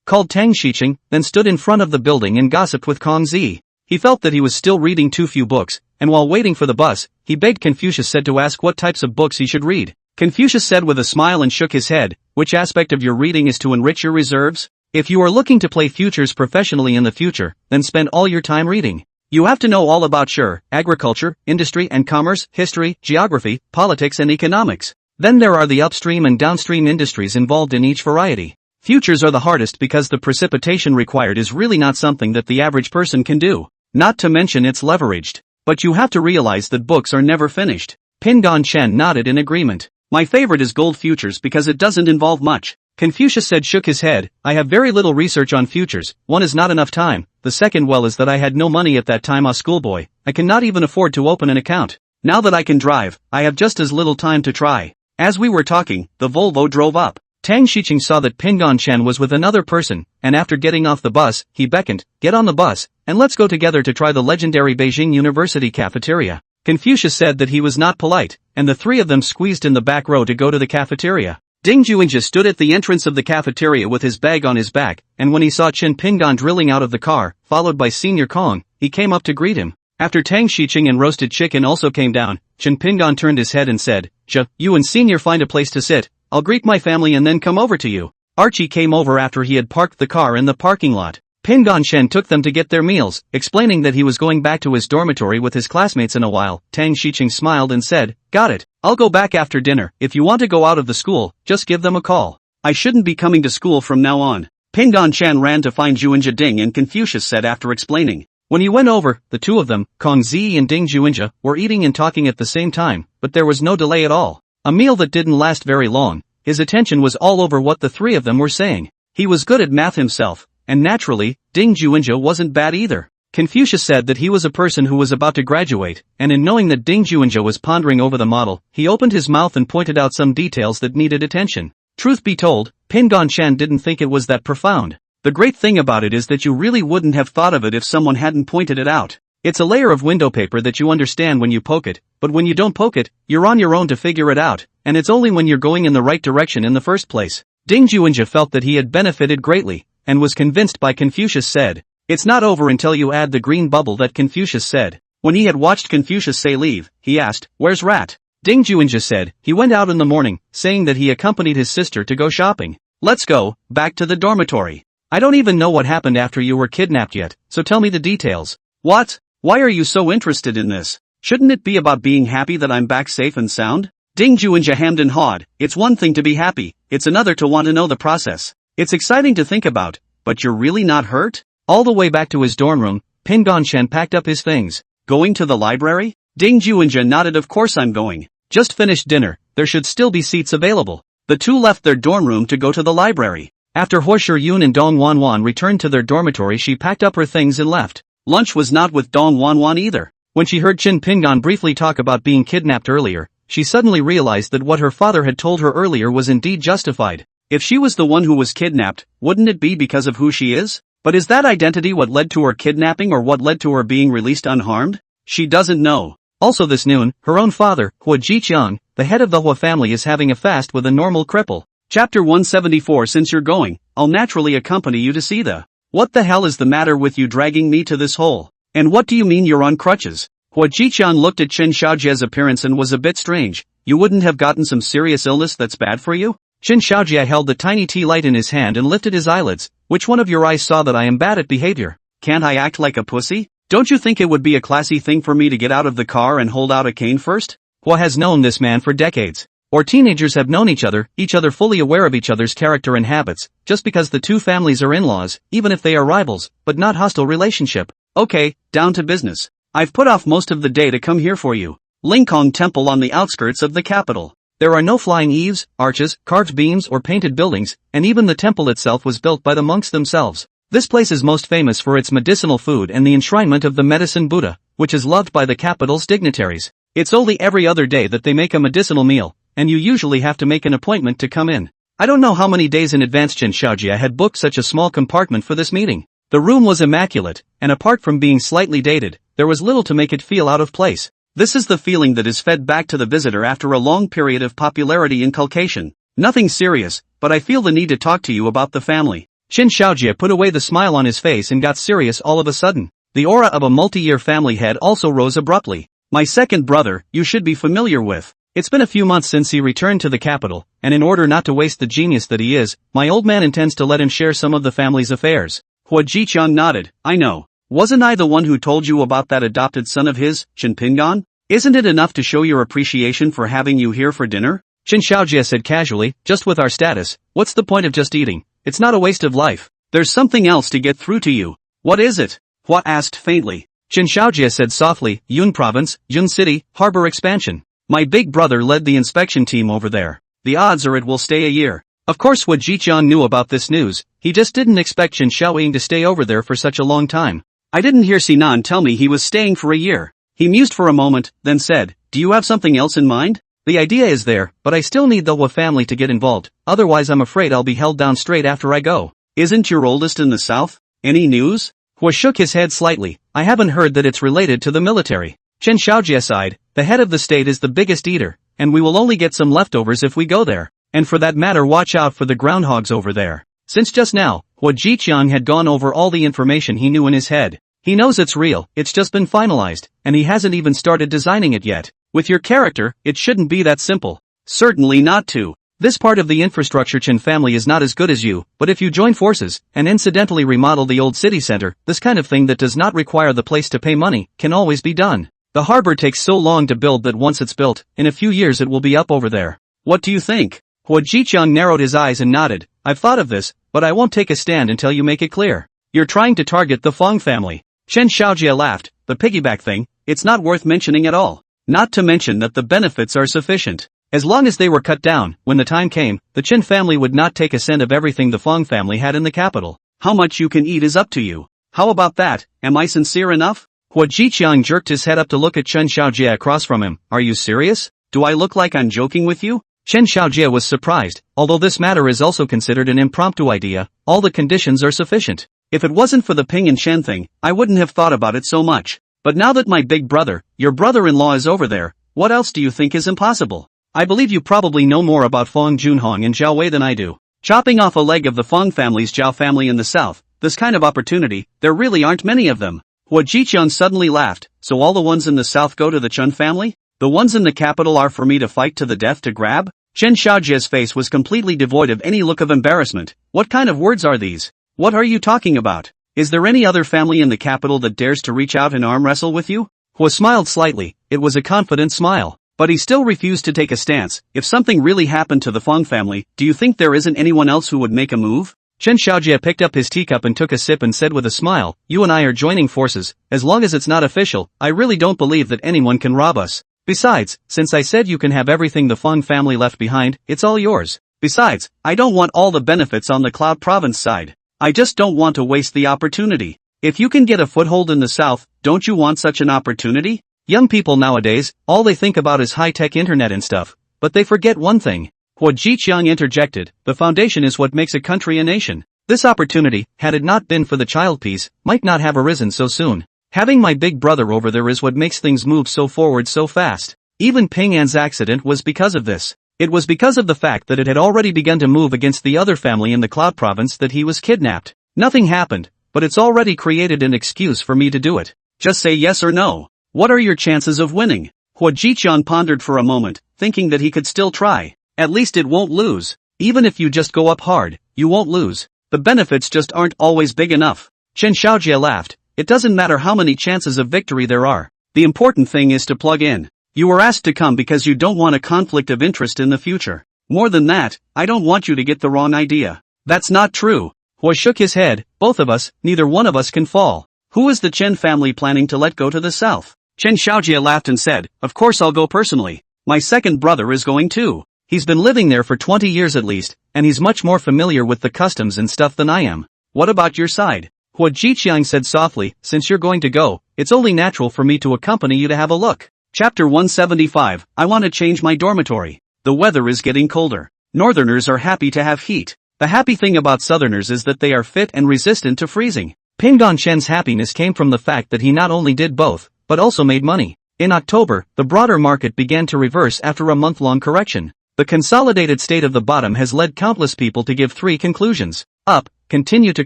Called Tang Xiqing, then stood in front of the building and gossiped with Kong Zi. He felt that he was still reading too few books, and while waiting for the bus, he begged Confucius said to ask what types of books he should read. Confucius said with a smile and shook his head, which aspect of your reading is to enrich your reserves? If you are looking to play futures professionally in the future, then spend all your time reading. You have to know all about agriculture, industry and commerce, history, geography, politics and economics. Then there are the upstream and downstream industries involved in each variety. Futures are the hardest because the precipitation required is really not something that the average person can do. Not to mention it's leveraged. But you have to realize that books are never finished. Pingon Chen nodded in agreement. My favorite is gold futures because it doesn't involve much. Confucius said shook his head. I have very little research on futures. One is not enough time. The second is that I had no money at that time as schoolboy. I cannot even afford to open an account. Now that I can drive, I have just as little time to try. As we were talking, the Volvo drove up. Tang Xiqing saw that Pingon Chen was with another person, and after getting off the bus, he beckoned, get on the bus, and let's go together to try the legendary Beijing University cafeteria. Confucius said that he was not polite, and the three of them squeezed in the back row to go to the cafeteria. Ding Juanjia stood at the entrance of the cafeteria with his bag on his back, and when he saw Chen Pingon drilling out of the car, followed by Senior Kong, he came up to greet him. After Tang Xiqing and roasted chicken also came down, Chen Pingon turned his head and said, you and Senior find a place to sit. I'll greet my family and then come over to you. Archie came over after he had parked the car in the parking lot. Pingon Chen took them to get their meals, explaining that he was going back to his dormitory with his classmates in a while. Tang Xiqing smiled and said, got it. I'll go back after dinner. If you want to go out of the school, just give them a call. I shouldn't be coming to school from now on. Pingon Chen ran to find Juanjia Ding and Confucius said after explaining. When he went over, the two of them, Kong Zi and Ding Juanjia, were eating and talking at the same time, but there was no delay at all. A meal that didn't last very long. His attention was all over what the three of them were saying. He was good at math himself, and naturally, Ding Juanjia wasn't bad either. Confucius said that he was a person who was about to graduate, and in knowing that Ding Juanjia was pondering over the model, he opened his mouth and pointed out some details that needed attention. Truth be told, Pingon Chen didn't think it was that profound. The great thing about it is that you really wouldn't have thought of it if someone hadn't pointed it out. It's a layer of window paper that you understand when you poke it, but when you don't poke it, you're on your own to figure it out, and it's only when you're going in the right direction in the first place. Ding Juanjia felt that he had benefited greatly, and was convinced by Confucius said. It's not over until you add the green bubble that Confucius said. When he had watched Confucius say leave, he asked, where's Rat? Ding Juanjia said, he went out in the morning, saying that he accompanied his sister to go shopping. Let's go, back to the dormitory. I don't even know what happened after you were kidnapped yet, so tell me the details. What? Why are you so interested in this? Shouldn't it be about being happy that I'm back safe and sound? Ding Juanjia hammed and hawed. It's one thing to be happy, it's another to want to know the process. It's exciting to think about, but you're really not hurt? All the way back to his dorm room, Pingon Shen packed up his things. Going to the library? Ding Juanjia nodded. Of course I'm going. Just finished dinner, there should still be seats available. The two left their dorm room to go to the library. After Huo Shiyun and Dong Wanwan returned to their dormitory, she packed up her things and left. Lunch was not with Dong Wanwan either. When she heard Qin Pingon briefly talk about being kidnapped earlier, she suddenly realized that what her father had told her earlier was indeed justified. If she was the one who was kidnapped, wouldn't it be because of who she is? But is that identity what led to her kidnapping or what led to her being released unharmed? She doesn't know. Also this noon, her own father, Huo Jiqiang, the head of the Hua family, is having a fast with a normal cripple. Chapter 174. Since you're going, I'll naturally accompany you to see the... What the hell is the matter with you dragging me to this hole? And what do you mean you're on crutches? Huo Jiqiang looked at Qin Shaojia's appearance and was a bit strange. You wouldn't have gotten some serious illness that's bad for you? Qin Shaojia held the tiny tea light in his hand and lifted his eyelids. Which one of your eyes saw that I am bad at behavior? Can't I act like a pussy? Don't you think it would be a classy thing for me to get out of the car and hold out a cane first? Hua has known this man for decades. Or teenagers have known each other fully aware of each other's character and habits, just because the two families are in-laws, even if they are rivals, but not hostile relationship. Okay, down to business. I've put off most of the day to come here for you. Lingkong Temple on the outskirts of the capital. There are no flying eaves, arches, carved beams or painted buildings, and even the temple itself was built by the monks themselves. This place is most famous for its medicinal food and the enshrinement of the medicine Buddha, which is loved by the capital's dignitaries. It's only every other day that they make a medicinal meal, and you usually have to make an appointment to come in. I don't know how many days in advance Qin Shaojia had booked such a small compartment for this meeting. The room was immaculate, and apart from being slightly dated, there was little to make it feel out of place. This is the feeling that is fed back to the visitor after a long period of popularity inculcation. Nothing serious, but I feel the need to talk to you about the family. Qin Shaojia put away the smile on his face and got serious all of a sudden. The aura of a multi-year family head also rose abruptly. My second brother, you should be familiar with. It's been a few months since he returned to the capital, and in order not to waste the genius that he is, my old man intends to let him share some of the family's affairs. Huo Jiqiang nodded. I know. Wasn't I the one who told you about that adopted son of his, Qin Pingon? Isn't it enough to show your appreciation for having you here for dinner? Qin Shaojia said casually, just with our status, what's the point of just eating? It's not a waste of life. There's something else to get through to you. What is it? Hua asked faintly. Qin Shaojia said softly, Yun Province, Yun City, harbor expansion. My big brother led the inspection team over there. The odds are it will stay a year. Of course Huo Jiqiang knew about this news, he just didn't expect Qin Shaoying to stay over there for such a long time. I didn't hear Sinan tell me he was staying for a year. He mused for a moment, then said, do you have something else in mind? The idea is there, but I still need the Hua family to get involved, otherwise I'm afraid I'll be held down straight after I go. Isn't your oldest in the south? Any news? Hua shook his head slightly. I haven't heard that it's related to the military. Qin Shaojia sighed. The head of the state is the biggest eater, and we will only get some leftovers if we go there. And for that matter, watch out for the groundhogs over there. Since just now, Huo Jiqiang had gone over all the information he knew in his head. He knows it's real, it's just been finalized, and he hasn't even started designing it yet. With your character, it shouldn't be that simple. Certainly not to. This part of the infrastructure Qin family is not as good as you, but if you join forces, and incidentally remodel the old city center, this kind of thing that does not require the place to pay money, can always be done. The harbor takes so long to build that once it's built, in a few years it will be up over there. What do you think? Huo Jiqiang narrowed his eyes and nodded. I've thought of this, but I won't take a stand until you make it clear. You're trying to target the Fong family. Qin Shaojia laughed. The piggyback thing, it's not worth mentioning at all. Not to mention that the benefits are sufficient. As long as they were cut down, when the time came, the Qin family would not take a cent of everything the Fong family had in the capital. How much you can eat is up to you. How about that? Am I sincere enough? Huo Jiqiang jerked his head up to look at Qin Shaojia across from him. Are you serious? Do I look like I'm joking with you? Qin Shaojia was surprised. Although this matter is also considered an impromptu idea, all the conditions are sufficient. If it wasn't for the Ping and Shen thing, I wouldn't have thought about it so much. But now that my big brother, your brother-in-law is over there, what else do you think is impossible? I believe you probably know more about Fong Junhong and Zhao Wei than I do. Chopping off a leg of the Fong family's Zhao family in the south, this kind of opportunity, there really aren't many of them. Huo Jiqiang suddenly laughed. So all the ones in the south go to the Chun family? The ones in the capital are for me to fight to the death to grab? Qin Shaojia's face was completely devoid of any look of embarrassment. What kind of words are these? What are you talking about? Is there any other family in the capital that dares to reach out and arm wrestle with you? Hua smiled slightly. It was a confident smile. But he still refused to take a stance. If something really happened to the Fong family, do you think there isn't anyone else who would make a move? Chen Xiaojie picked up his teacup and took a sip and said with a smile, "You and I are joining forces, as long as it's not official. I really don't believe that anyone can rob us. Besides, since I said you can have everything the Feng family left behind, it's all yours. Besides, I don't want all the benefits on the Cloud Province side. I just don't want to waste the opportunity. If you can get a foothold in the south, don't you want such an opportunity?" Young people nowadays, all they think about is high-tech internet and stuff, but they forget one thing. Hua Jiqiang interjected, "The foundation is what makes a country a nation. This opportunity, had it not been for the child peace, might not have arisen so soon. Having my big brother over there is what makes things move so forward so fast. Even Ping An's accident was because of this. It was because of the fact that it had already begun to move against the other family in the Cloud Province that he was kidnapped. Nothing happened, but it's already created an excuse for me to do it. Just say yes or no. What are your chances of winning?" Hua Jiqiang pondered for a moment, thinking that he could still try. At least it won't lose. Even if you just go up hard, you won't lose. The benefits just aren't always big enough. Chen Xiaojie laughed. "It doesn't matter how many chances of victory there are. The important thing is to plug in. You were asked to come because you don't want a conflict of interest in the future. More than that, I don't want you to get the wrong idea." "That's not true." Hua shook his head. "Both of us, neither one of us can fall. Who is the Chen family planning to let go to the south?" Chen Xiaojie laughed and said, "Of course I'll go personally. My second brother is going too. He's been living there for 20 years at least, and he's much more familiar with the customs and stuff than I am. What about your side?" Hua Jiqiang said softly, "Since you're going to go, it's only natural for me to accompany you to have a look." Chapter 175, I want to change my dormitory. The weather is getting colder. Northerners are happy to have heat. The happy thing about Southerners is that they are fit and resistant to freezing. Ping Dongshen's happiness came from the fact that he not only did both, but also made money. In October, the broader market began to reverse after a month-long correction. The consolidated state of the bottom has led countless people to give three conclusions. Up, continue to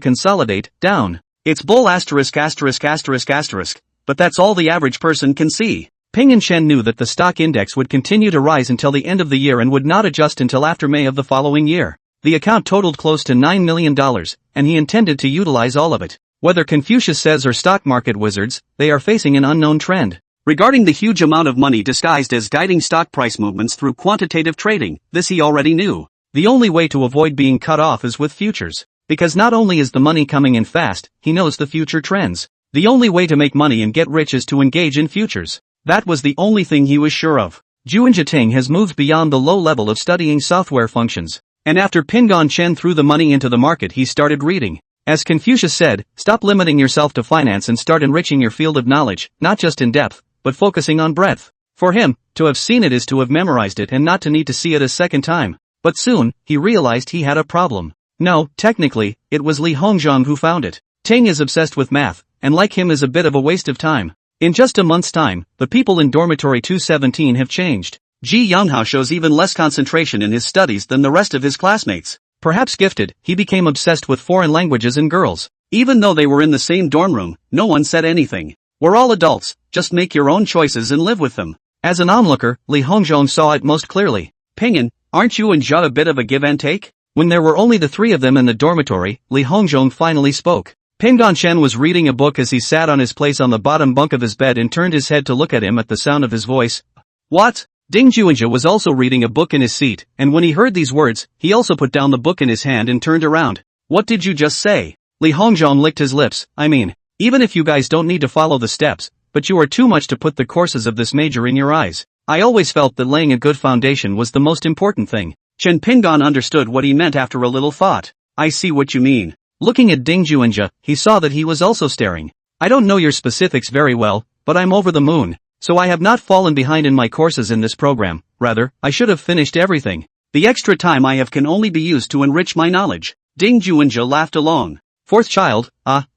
consolidate, down. It's bull asterisk asterisk asterisk asterisk, but that's all the average person can see. Ping and Shen knew that the stock index would continue to rise until the end of the year and would not adjust until after May of the following year. The account totaled close to $9 million, and he intended to utilize all of it. Whether Confucius says or stock market wizards, they are facing an unknown trend. Regarding the huge amount of money disguised as guiding stock price movements through quantitative trading, this he already knew. The only way to avoid being cut off is with futures. Because not only is the money coming in fast, he knows the future trends. The only way to make money and get rich is to engage in futures. That was the only thing he was sure of. Juan Jiting has moved beyond the low level of studying software functions. And after Pingon Chen threw the money into the market, he started reading. As Confucius said, stop limiting yourself to finance and start enriching your field of knowledge, not just in depth, but focusing on breadth. For him, to have seen it is to have memorized it and not to need to see it a second time. But soon, he realized he had a problem. No, technically, it was Li Hongzhong who found it. Ting is obsessed with math, and like him is a bit of a waste of time. In just a month's time, the people in dormitory 217 have changed. Ji Yonghao shows even less concentration in his studies than the rest of his classmates. Perhaps gifted, he became obsessed with foreign languages and girls. Even though they were in the same dorm room, no one said anything. We're all adults, just make your own choices and live with them. As an onlooker, Li Hongzhong saw it most clearly. Ping'an, aren't you and Jia a bit of a give and take? When there were only the three of them in the dormitory, Li Hongzhong finally spoke. Ping Dongshen was reading a book as he sat on his place on the bottom bunk of his bed and turned his head to look at him at the sound of his voice. What? Ding Juanjia was also reading a book in his seat, and when he heard these words, he also put down the book in his hand and turned around. What did you just say? Li Hongzhong licked his lips. I mean, even if you guys don't need to follow the steps, but you are too much to put the courses of this major in your eyes. I always felt that laying a good foundation was the most important thing. Chen Pingon understood what he meant after a little thought. I see what you mean. Looking at Ding Juanjia, he saw that he was also staring. I don't know your specifics very well, but I'm over the moon. So I have not fallen behind in my courses in this program, rather, I should have finished everything. The extra time I have can only be used to enrich my knowledge. Ding Juanjia laughed along. Fourth child,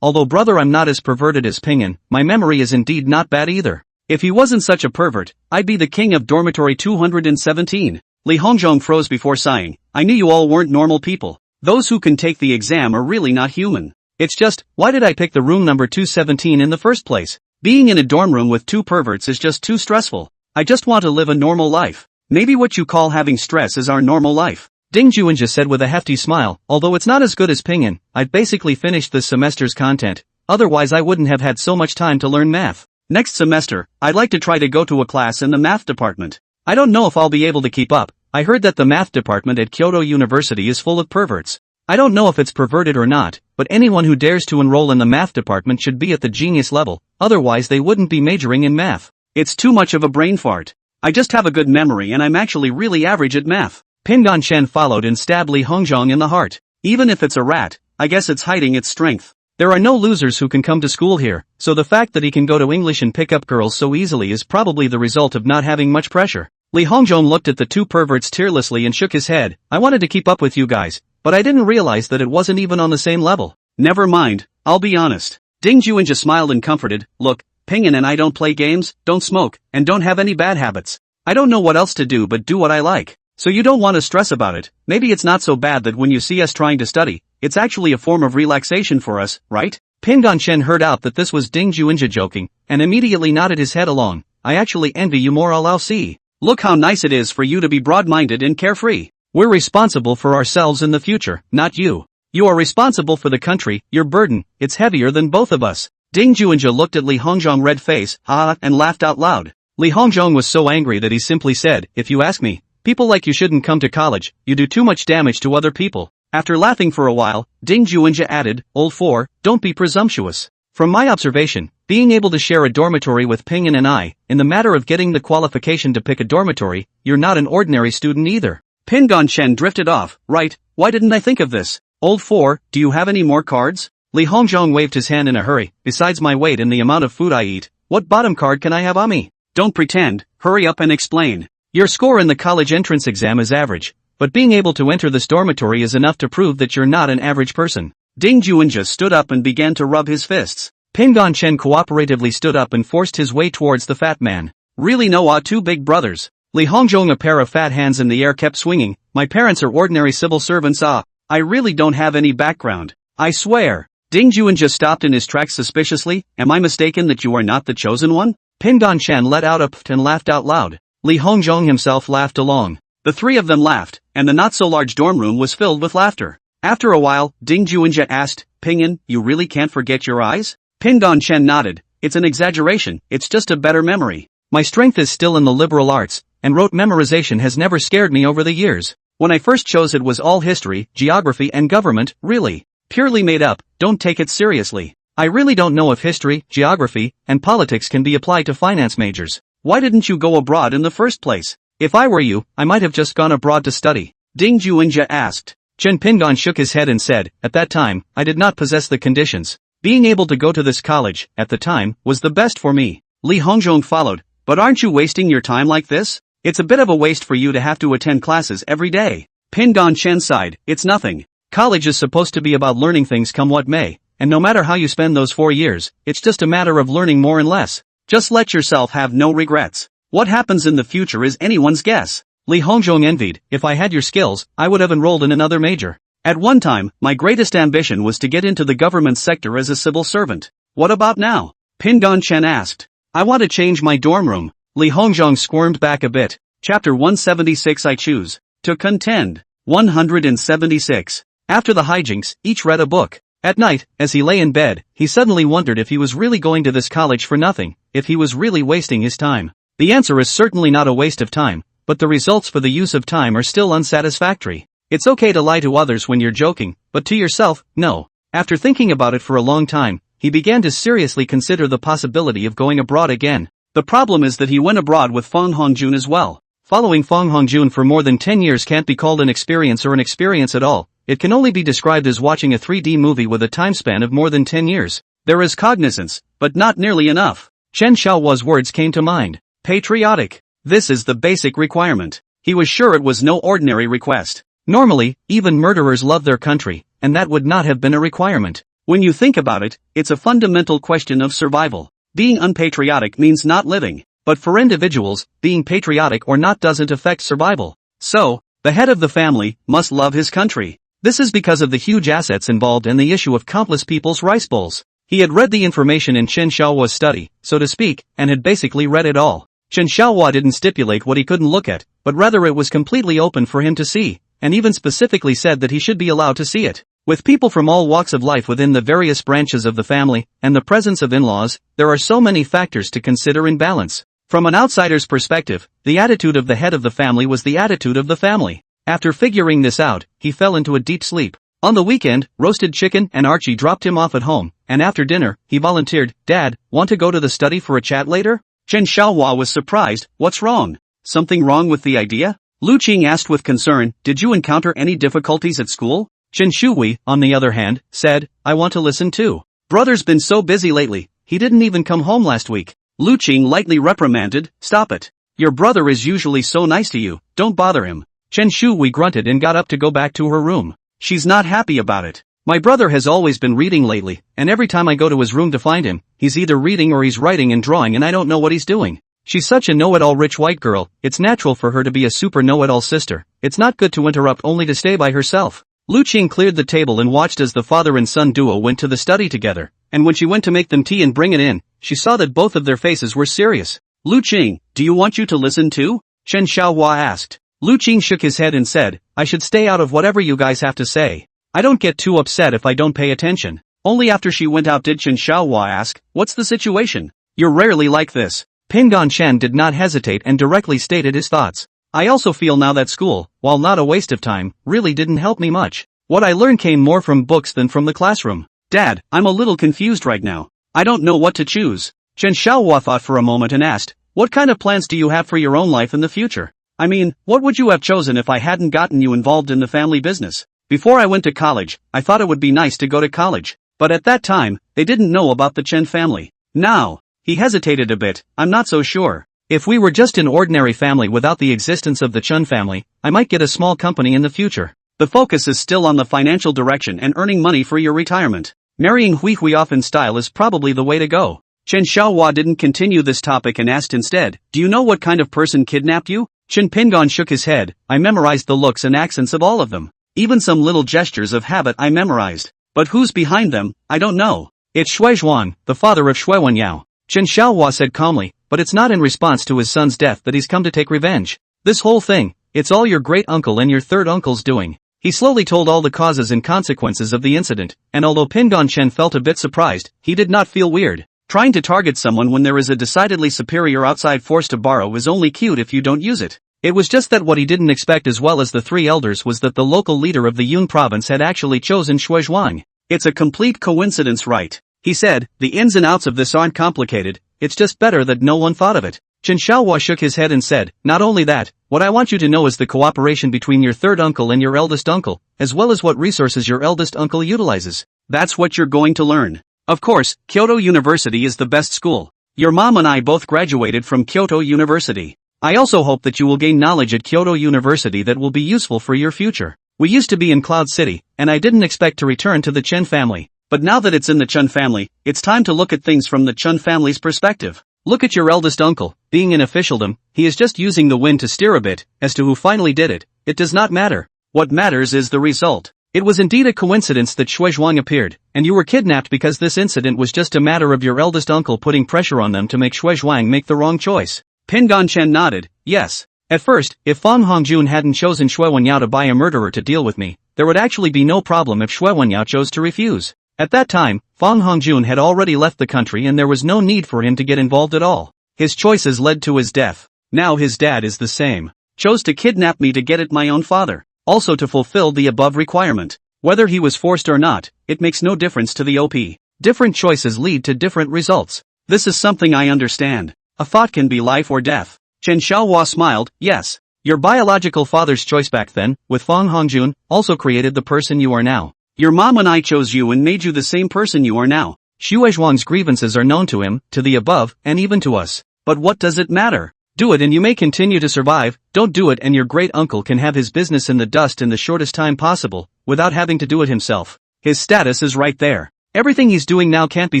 although brother I'm not as perverted as Ping'an, my memory is indeed not bad either. If he wasn't such a pervert, I'd be the king of dormitory 217. Li Hongzhong froze before sighing. I knew you all weren't normal people. Those who can take the exam are really not human. It's just, why did I pick the room number 217 in the first place? Being in a dorm room with two perverts is just too stressful. I just want to live a normal life. Maybe what you call having stress is our normal life. Ding Juanjia said with a hefty smile, although it's not as good as Ping'an, I've basically finished this semester's content, otherwise I wouldn't have had so much time to learn math. Next semester, I'd like to try to go to a class in the math department. I don't know if I'll be able to keep up. I heard that the math department at Kyoto University is full of perverts. I don't know if it's perverted or not, but anyone who dares to enroll in the math department should be at the genius level, otherwise they wouldn't be majoring in math. It's too much of a brain fart. I just have a good memory and I'm actually really average at math. Pingon Chen followed and stabbed Li Hongzhong in the heart. Even if it's a rat, I guess it's hiding its strength. There are no losers who can come to school here, so the fact that he can go to English and pick up girls so easily is probably the result of not having much pressure. Li Hongzhong looked at the two perverts tearlessly and shook his head. I wanted to keep up with you guys, but I didn't realize that it wasn't even on the same level. Never mind, I'll be honest. Ding Juinja smiled and comforted. Look, Pingyan and I don't play games, don't smoke, and don't have any bad habits. I don't know what else to do but do what I like. So you don't want to stress about it. Maybe it's not so bad that when you see us trying to study, it's actually a form of relaxation for us, right? Pingon Chen heard out that this was Ding Juinja joking, and immediately nodded his head along. I actually envy you more, I'll see. Look how nice it is for you to be broad-minded and carefree. We're responsible for ourselves in the future, not you. You are responsible for the country, your burden, it's heavier than both of us. Ding Juinja looked at Li Hongzhong red face, and laughed out loud. Li Hongzhong was so angry that he simply said, if you ask me, people like you shouldn't come to college, you do too much damage to other people. After laughing for a while, Ding Juinja added, Old four, don't be presumptuous. From my observation, being able to share a dormitory with Pingyan and I, in the matter of getting the qualification to pick a dormitory, you're not an ordinary student either. Pingon Chen drifted off. Right, why didn't I think of this? Old four, do you have any more cards? Li Hongzhong waved his hand in a hurry. Besides my weight and the amount of food I eat, what bottom card can I have on me? Don't pretend, hurry up and explain. Your score in the college entrance exam is average, but being able to enter this dormitory is enough to prove that you're not an average person. Ding Juinja stood up and began to rub his fists. Pingon Chen cooperatively stood up and forced his way towards the fat man. Really no two big brothers. Li Hongzhong, a pair of fat hands in the air, kept swinging. My parents are ordinary civil servants. I really don't have any background. I swear. Ding Juinja stopped in his tracks suspiciously. Am I mistaken that you are not the chosen one? Pingon Chen let out a pft and laughed out loud. Li Hongzhong himself laughed along. The three of them laughed, and the not-so-large dorm room was filled with laughter. After a while, Ding Juinja asked, Pingyan, you really can't forget your eyes? Pingon Chen nodded. It's an exaggeration, it's just a better memory. My strength is still in the liberal arts, and rote memorization has never scared me over the years. When I first chose it was all history, geography and government, really. Purely made up, don't take it seriously. I really don't know if history, geography, and politics can be applied to finance majors. Why didn't you go abroad in the first place? If I were you, I might have just gone abroad to study. Ding Juinja asked. Chen Pingon shook his head and said, at that time, I did not possess the conditions. Being able to go to this college, at the time, was the best for me. Li Hongzhong followed. But aren't you wasting your time like this? It's a bit of a waste for you to have to attend classes every day. Pingon Chen sighed. It's nothing. College is supposed to be about learning things come what may, and no matter how you spend those 4 years, it's just a matter of learning more and less. Just let yourself have no regrets. What happens in the future is anyone's guess. Li Hongzhong envied. If I had your skills, I would have enrolled in another major. At one time, my greatest ambition was to get into the government sector as a civil servant. What about now? Pingon Chen asked. I want to change my dorm room. Li Hongzhong squirmed back a bit. Chapter 176 I choose to contend. 176. After the hijinks, each read a book. At night, as he lay in bed, he suddenly wondered if he was really going to this college for nothing, if he was really wasting his time. The answer is certainly not a waste of time, but the results for the use of time are still unsatisfactory. It's okay to lie to others when you're joking, but to yourself, no. After thinking about it for a long time, he began to seriously consider the possibility of going abroad again. The problem is that he went abroad with Feng Hongjun as well. Following Feng Hongjun for more than 10 years can't be called an experience or an experience at all. It can only be described as watching a 3D movie with a time span of more than 10 years. There is cognizance, but not nearly enough. Chen Xiaohua's words came to mind. Patriotic. This is the basic requirement. He was sure it was no ordinary request. Normally, even murderers love their country, and that would not have been a requirement. When you think about it, it's a fundamental question of survival. Being unpatriotic means not living. But for individuals, being patriotic or not doesn't affect survival. So, the head of the family must love his country. This is because of the huge assets involved and the issue of countless people's rice bowls. He had read the information in Chen Xiaohua's study, so to speak, and had basically read it all. Chen Xiaohua didn't stipulate what he couldn't look at, but rather it was completely open for him to see, and even specifically said that he should be allowed to see it. With people from all walks of life within the various branches of the family, and the presence of in-laws, there are so many factors to consider in balance. From an outsider's perspective, the attitude of the head of the family was the attitude of the family. After figuring this out, he fell into a deep sleep. On the weekend, roasted chicken and Archie dropped him off at home, and after dinner, he volunteered, "Dad, want to go to the study for a chat later?" Chen Xiaohua was surprised. "What's wrong? Something wrong with the idea?" Lu Qing asked with concern. "Did you encounter any difficulties at school?" Chen Shui, on the other hand, said, "I want to listen too. Brother's been so busy lately, he didn't even come home last week." Lu Qing lightly reprimanded, "Stop it. Your brother is usually so nice to you, don't bother him." Chen Shui grunted and got up to go back to her room. She's not happy about it. "My brother has always been reading lately, and every time I go to his room to find him, he's either reading or he's writing and drawing and I don't know what he's doing. She's such a know-it-all rich white girl, it's natural for her to be a super know-it-all sister. It's not good to interrupt only to stay by herself." Lu Qing cleared the table and watched as the father and son duo went to the study together, and when she went to make them tea and bring it in, she saw that both of their faces were serious. "Lu Qing, do you want you to listen too?" Chen Xiaohua asked. Lu Qing shook his head and said, "I should stay out of whatever you guys have to say. I don't get too upset if I don't pay attention." Only after she went out did Chen Xiaohua ask, "What's the situation? You're rarely like this." Pingon Chen did not hesitate and directly stated his thoughts. "I also feel now that school, while not a waste of time, really didn't help me much. What I learned came more from books than from the classroom." "Dad, I'm a little confused right now. I don't know what to choose." Chen Xiaohua thought for a moment and asked, "What kind of plans do you have for your own life in the future? I mean, what would you have chosen if I hadn't gotten you involved in the family business? Before I went to college, I thought it would be nice to go to college. But at that time, they didn't know about the Chen family. Now," he hesitated a bit, "I'm not so sure. If we were just an ordinary family without the existence of the Chen family, I might get a small company in the future. The focus is still on the financial direction and earning money for your retirement. Marrying Hui Hui off in style is probably the way to go." Chen Xiaohua didn't continue this topic and asked instead, "Do you know what kind of person kidnapped you?" Chen Pingon shook his head. "I memorized the looks and accents of all of them. Even some little gestures of habit I memorized. But who's behind them, I don't know." "It's Shui Zhuang, the father of Shui Wenyao." Chen Xiaohua said calmly, "But it's not in response to his son's death that he's come to take revenge. This whole thing, it's all your great uncle and your third uncle's doing." He slowly told all the causes and consequences of the incident, and although Pingon Chen felt a bit surprised, he did not feel weird. Trying to target someone when there is a decidedly superior outside force to borrow is only cute if you don't use it. It was just that what he didn't expect as well as the three elders was that the local leader of the Yun province had actually chosen Shui Zhuang. "It's a complete coincidence, right?" he said. "The ins and outs of this aren't complicated, it's just better that no one thought of it." Chen Xiaohua shook his head and said, "Not only that, what I want you to know is the cooperation between your third uncle and your eldest uncle, as well as what resources your eldest uncle utilizes." "That's what you're going to learn. Of course, Kyoto University is the best school. Your mom and I both graduated from Kyoto University. I also hope that you will gain knowledge at Kyoto University that will be useful for your future. We used to be in Cloud City, and I didn't expect to return to the Chen family. But now that it's in the Chen family, it's time to look at things from the Chen family's perspective. Look at your eldest uncle, being in officialdom, he is just using the wind to steer a bit. As to who finally did it, it does not matter. What matters is the result. It was indeed a coincidence that Shui Zhuang appeared, and you were kidnapped because this incident was just a matter of your eldest uncle putting pressure on them to make Shui Zhuang make the wrong choice." Pingon Chen nodded, "Yes. At first, if Fang Hongjun hadn't chosen Shui Wenyao to buy a murderer to deal with me, there would actually be no problem if Shui Wenyao chose to refuse. At that time, Fang Hongjun had already left the country and there was no need for him to get involved at all. His choices led to his death. Now his dad is the same. Chose to kidnap me to get at my own father. Also to fulfill the above requirement. Whether he was forced or not, it makes no difference to the OP. Different choices lead to different results. This is something I understand. A thought can be life or death." Chen Xiaohua smiled, "Yes. Your biological father's choice back then, with Fang Hongjun, also created the person you are now. Your mom and I chose you and made you the same person you are now. Shui Zhuang's grievances are known to him, to the above, and even to us. But what does it matter? Do it and you may continue to survive, don't do it and your great uncle can have his business in the dust in the shortest time possible, without having to do it himself. His status is right there. Everything he's doing now can't be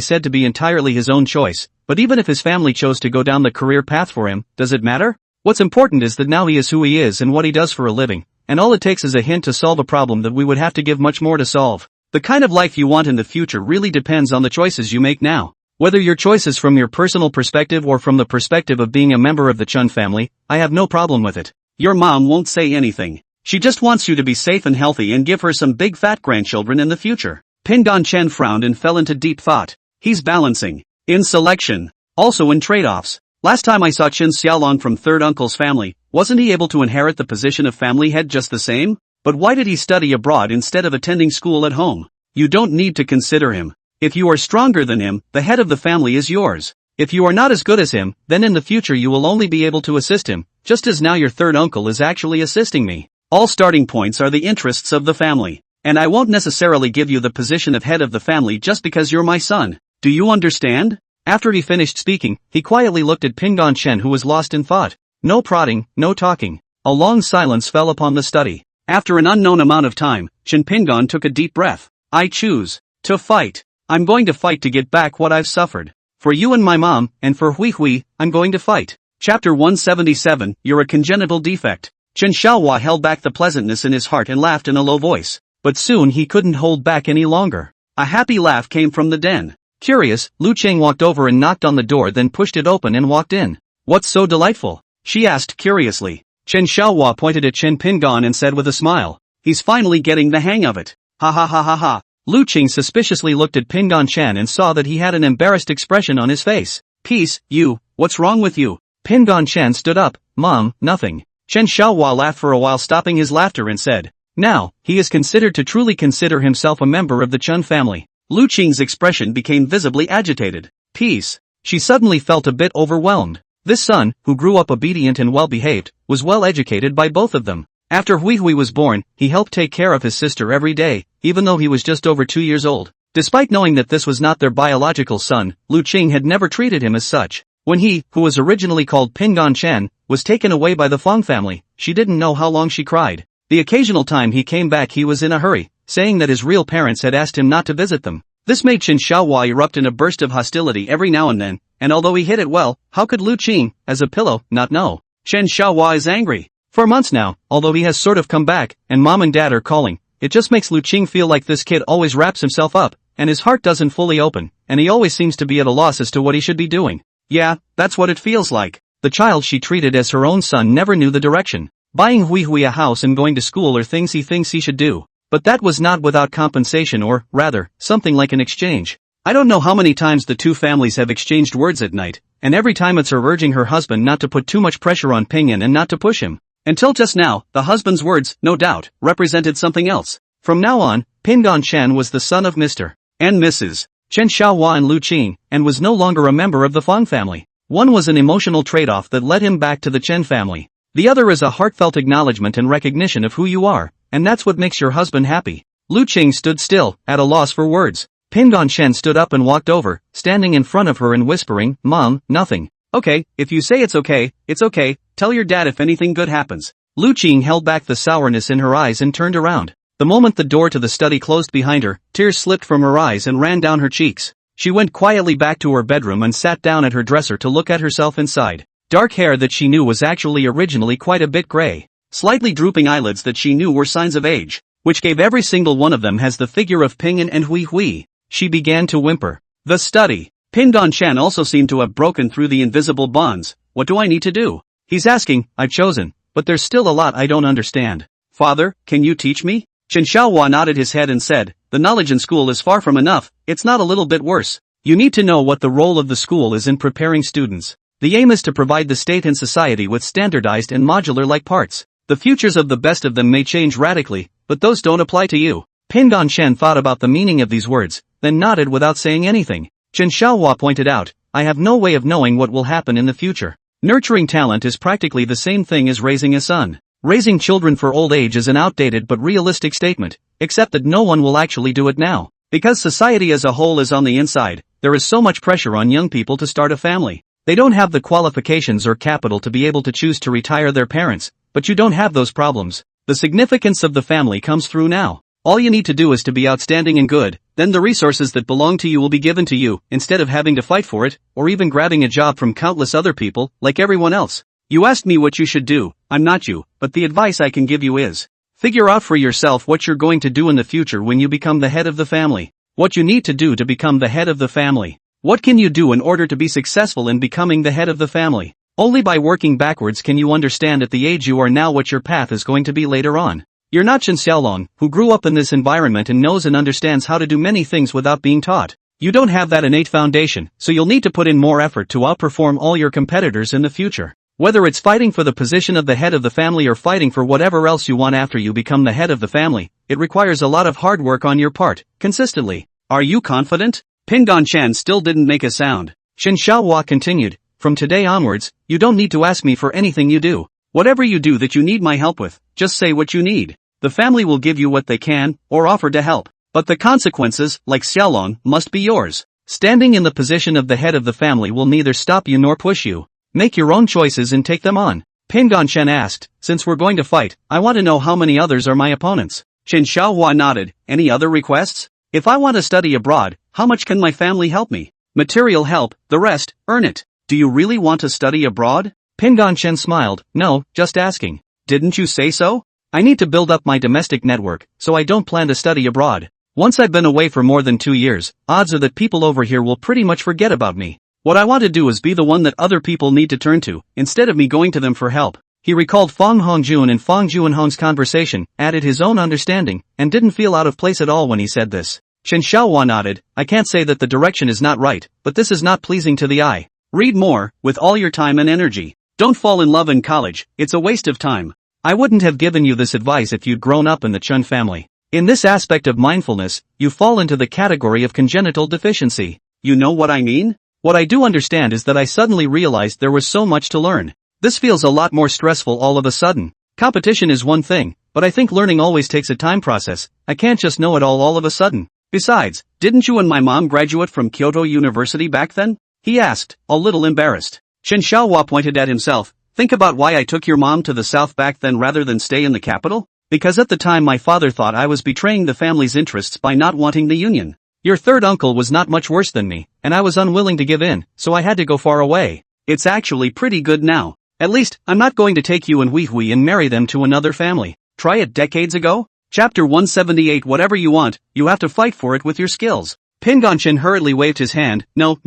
said to be entirely his own choice, but even if his family chose to go down the career path for him, does it matter? What's important is that now he is who he is and what he does for a living, and all it takes is a hint to solve a problem that we would have to give much more to solve. The kind of life you want in the future really depends on the choices you make now. Whether your choice is from your personal perspective or from the perspective of being a member of the Chun family, I have no problem with it. Your mom won't say anything. She just wants you to be safe and healthy and give her some big fat grandchildren in the future." Pingon Chen frowned and fell into deep thought. He's balancing. In selection. Also in trade-offs. Last time I saw Qin Xiaolong from third uncle's family, wasn't he able to inherit the position of family head just the same? But why did he study abroad instead of attending school at home? You don't need to consider him. If you are stronger than him, the head of the family is yours. If you are not as good as him, then in the future you will only be able to assist him, just as now your third uncle is actually assisting me. All starting points are the interests of the family. And I won't necessarily give you the position of head of the family just because you're my son. Do you understand? After he finished speaking, he quietly looked at Pingon Chen, who was lost in thought. No prodding, no talking. A long silence fell upon the study. After an unknown amount of time, Chen Pingon took a deep breath. I choose to fight. I'm going to fight to get back what I've suffered. For you and my mom, and for Hui Hui, I'm going to fight. Chapter 177, You're a Congenital Defect. Chen Xiaohua held back the pleasantness in his heart and laughed in a low voice. But soon he couldn't hold back any longer. A happy laugh came from the den. Curious, Lu Cheng walked over and knocked on the door, then pushed it open and walked in. What's so delightful? She asked curiously. Chen Xiaohua pointed at Chen Pingon and said with a smile. He's finally getting the hang of it. Ha ha ha ha ha. Lu Cheng suspiciously looked at Pingon Chen and saw that he had an embarrassed expression on his face. Peace, you, what's wrong with you? Pingon Chen stood up. Mom, nothing. Chen Xiaohua laughed for a while, stopping his laughter, and said, now, he is considered to truly consider himself a member of the Chen family. Lu Cheng's expression became visibly agitated. Peace. She suddenly felt a bit overwhelmed. This son, who grew up obedient and well-behaved, was well-educated by both of them. After Hui Hui was born, he helped take care of his sister every day, even though he was just over 2 years old. Despite knowing that this was not their biological son, Lu Cheng had never treated him as such. When he, who was originally called Pingon Chen, was taken away by the Fong family, she didn't know how long she cried. The occasional time he came back he was in a hurry, saying that his real parents had asked him not to visit them. This made Chen Xiaohua erupt in a burst of hostility every now and then, and although he hid it well, how could Lu Cheng, as a pillow, not know? Chen Xiaohua is angry. For months now, although he has sort of come back, and mom and dad are calling, it just makes Lu Cheng feel like this kid always wraps himself up, and his heart doesn't fully open, and he always seems to be at a loss as to what he should be doing. Yeah, that's what it feels like. The child she treated as her own son never knew the direction. Buying Hui Hui a house and going to school are things he thinks he should do. But that was not without compensation, or, rather, something like an exchange. I don't know how many times the two families have exchanged words at night, and every time it's her urging her husband not to put too much pressure on Pingon and not to push him. Until just now, the husband's words, no doubt, represented something else. From now on, Pingon Chen was the son of Mr. and Mrs. Chen Xiaohua and Lu Cheng, and was no longer a member of the Fong family. One was an emotional trade-off that led him back to the Chen family. The other is a heartfelt acknowledgement and recognition of who you are, and that's what makes your husband happy. Lu Cheng stood still, at a loss for words. Pingon Chen stood up and walked over, standing in front of her and whispering, Mom, nothing. Okay, if you say it's okay, tell your dad if anything good happens. Lu Cheng held back the sourness in her eyes and turned around. The moment the door to the study closed behind her, tears slipped from her eyes and ran down her cheeks. She went quietly back to her bedroom and sat down at her dresser to look at herself inside. Dark hair that she knew was actually originally quite a bit gray. Slightly drooping eyelids that she knew were signs of age, which gave every single one of them as the figure of Pingon and Hui Hui. She began to whimper. The study. Pingon Chen also seemed to have broken through the invisible bonds. What do I need to do? He's asking, I've chosen, but there's still a lot I don't understand. Father, can you teach me? Chen Xiaohua nodded his head and said, the knowledge in school is far from enough, it's not a little bit worse. You need to know what the role of the school is in preparing students. The aim is to provide the state and society with standardized and modular-like parts. The futures of the best of them may change radically, but those don't apply to you. Pingon Chen thought about the meaning of these words, then nodded without saying anything. Chen Xiaohua pointed out, I have no way of knowing what will happen in the future. Nurturing talent is practically the same thing as raising a son. Raising children for old age is an outdated but realistic statement, except that no one will actually do it now. Because society as a whole is on the inside, there is so much pressure on young people to start a family. They don't have the qualifications or capital to be able to choose to retire their parents, but you don't have those problems. The significance of the family comes through now. All you need to do is to be outstanding and good, then the resources that belong to you will be given to you, instead of having to fight for it, or even grabbing a job from countless other people, like everyone else. You asked me what you should do, I'm not you, but the advice I can give you is, figure out for yourself what you're going to do in the future when you become the head of the family. What you need to do to become the head of the family. What can you do in order to be successful in becoming the head of the family? Only by working backwards can you understand at the age you are now what your path is going to be later on. You're not Chen Xiaolong, who grew up in this environment and knows and understands how to do many things without being taught. You don't have that innate foundation, so you'll need to put in more effort to outperform all your competitors in the future. Whether it's fighting for the position of the head of the family or fighting for whatever else you want after you become the head of the family, it requires a lot of hard work on your part, consistently. Are you confident? Pingan-chan still didn't make a sound. Shen Xiaohua continued, from today onwards, you don't need to ask me for anything you do. Whatever you do that you need my help with, just say what you need. The family will give you what they can, or offer to help. But the consequences, like Xiaolong, must be yours. Standing in the position of the head of the family will neither stop you nor push you. Make your own choices and take them on. Pingan-chen asked, since we're going to fight, I want to know how many others are my opponents. Shen Xiaohua nodded. Any other requests? If I want to study abroad, how much can my family help me? Material help, the rest, earn it. Do you really want to study abroad? Pingan-chen smiled, no, just asking. Didn't you say so? I need to build up my domestic network, so I don't plan to study abroad. Once I've been away for more than 2 years, odds are that people over here will pretty much forget about me. What I want to do is be the one that other people need to turn to, instead of me going to them for help. He recalled Fang Hongjun and Fang Juanhong's conversation, added his own understanding, and didn't feel out of place at all when he said this. Shen Xiaohua nodded, I can't say that the direction is not right, but this is not pleasing to the eye. Read more, with all your time and energy. Don't fall in love in college, it's a waste of time. I wouldn't have given you this advice if you'd grown up in the Chun family. In this aspect of mindfulness, you fall into the category of congenital deficiency. You know what I mean? What I do understand is that I suddenly realized there was so much to learn. This feels a lot more stressful all of a sudden. Competition is one thing, but I think learning always takes a time process. I can't just know it all of a sudden. Besides, didn't you and my mom graduate from Kyoto University back then? He asked, a little embarrassed. Shen Xiaohua pointed at himself. Think about why I took your mom to the south back then rather than stay in the capital? Because at the time my father thought I was betraying the family's interests by not wanting the union. Your third uncle was not much worse than me, and I was unwilling to give in, so I had to go far away. It's actually pretty good now. At least, I'm not going to take you and Wei and marry them to another family. Try it decades ago? Chapter 178. Whatever you want, you have to fight for it with your skills. Pingan-chen hurriedly waved his hand. No,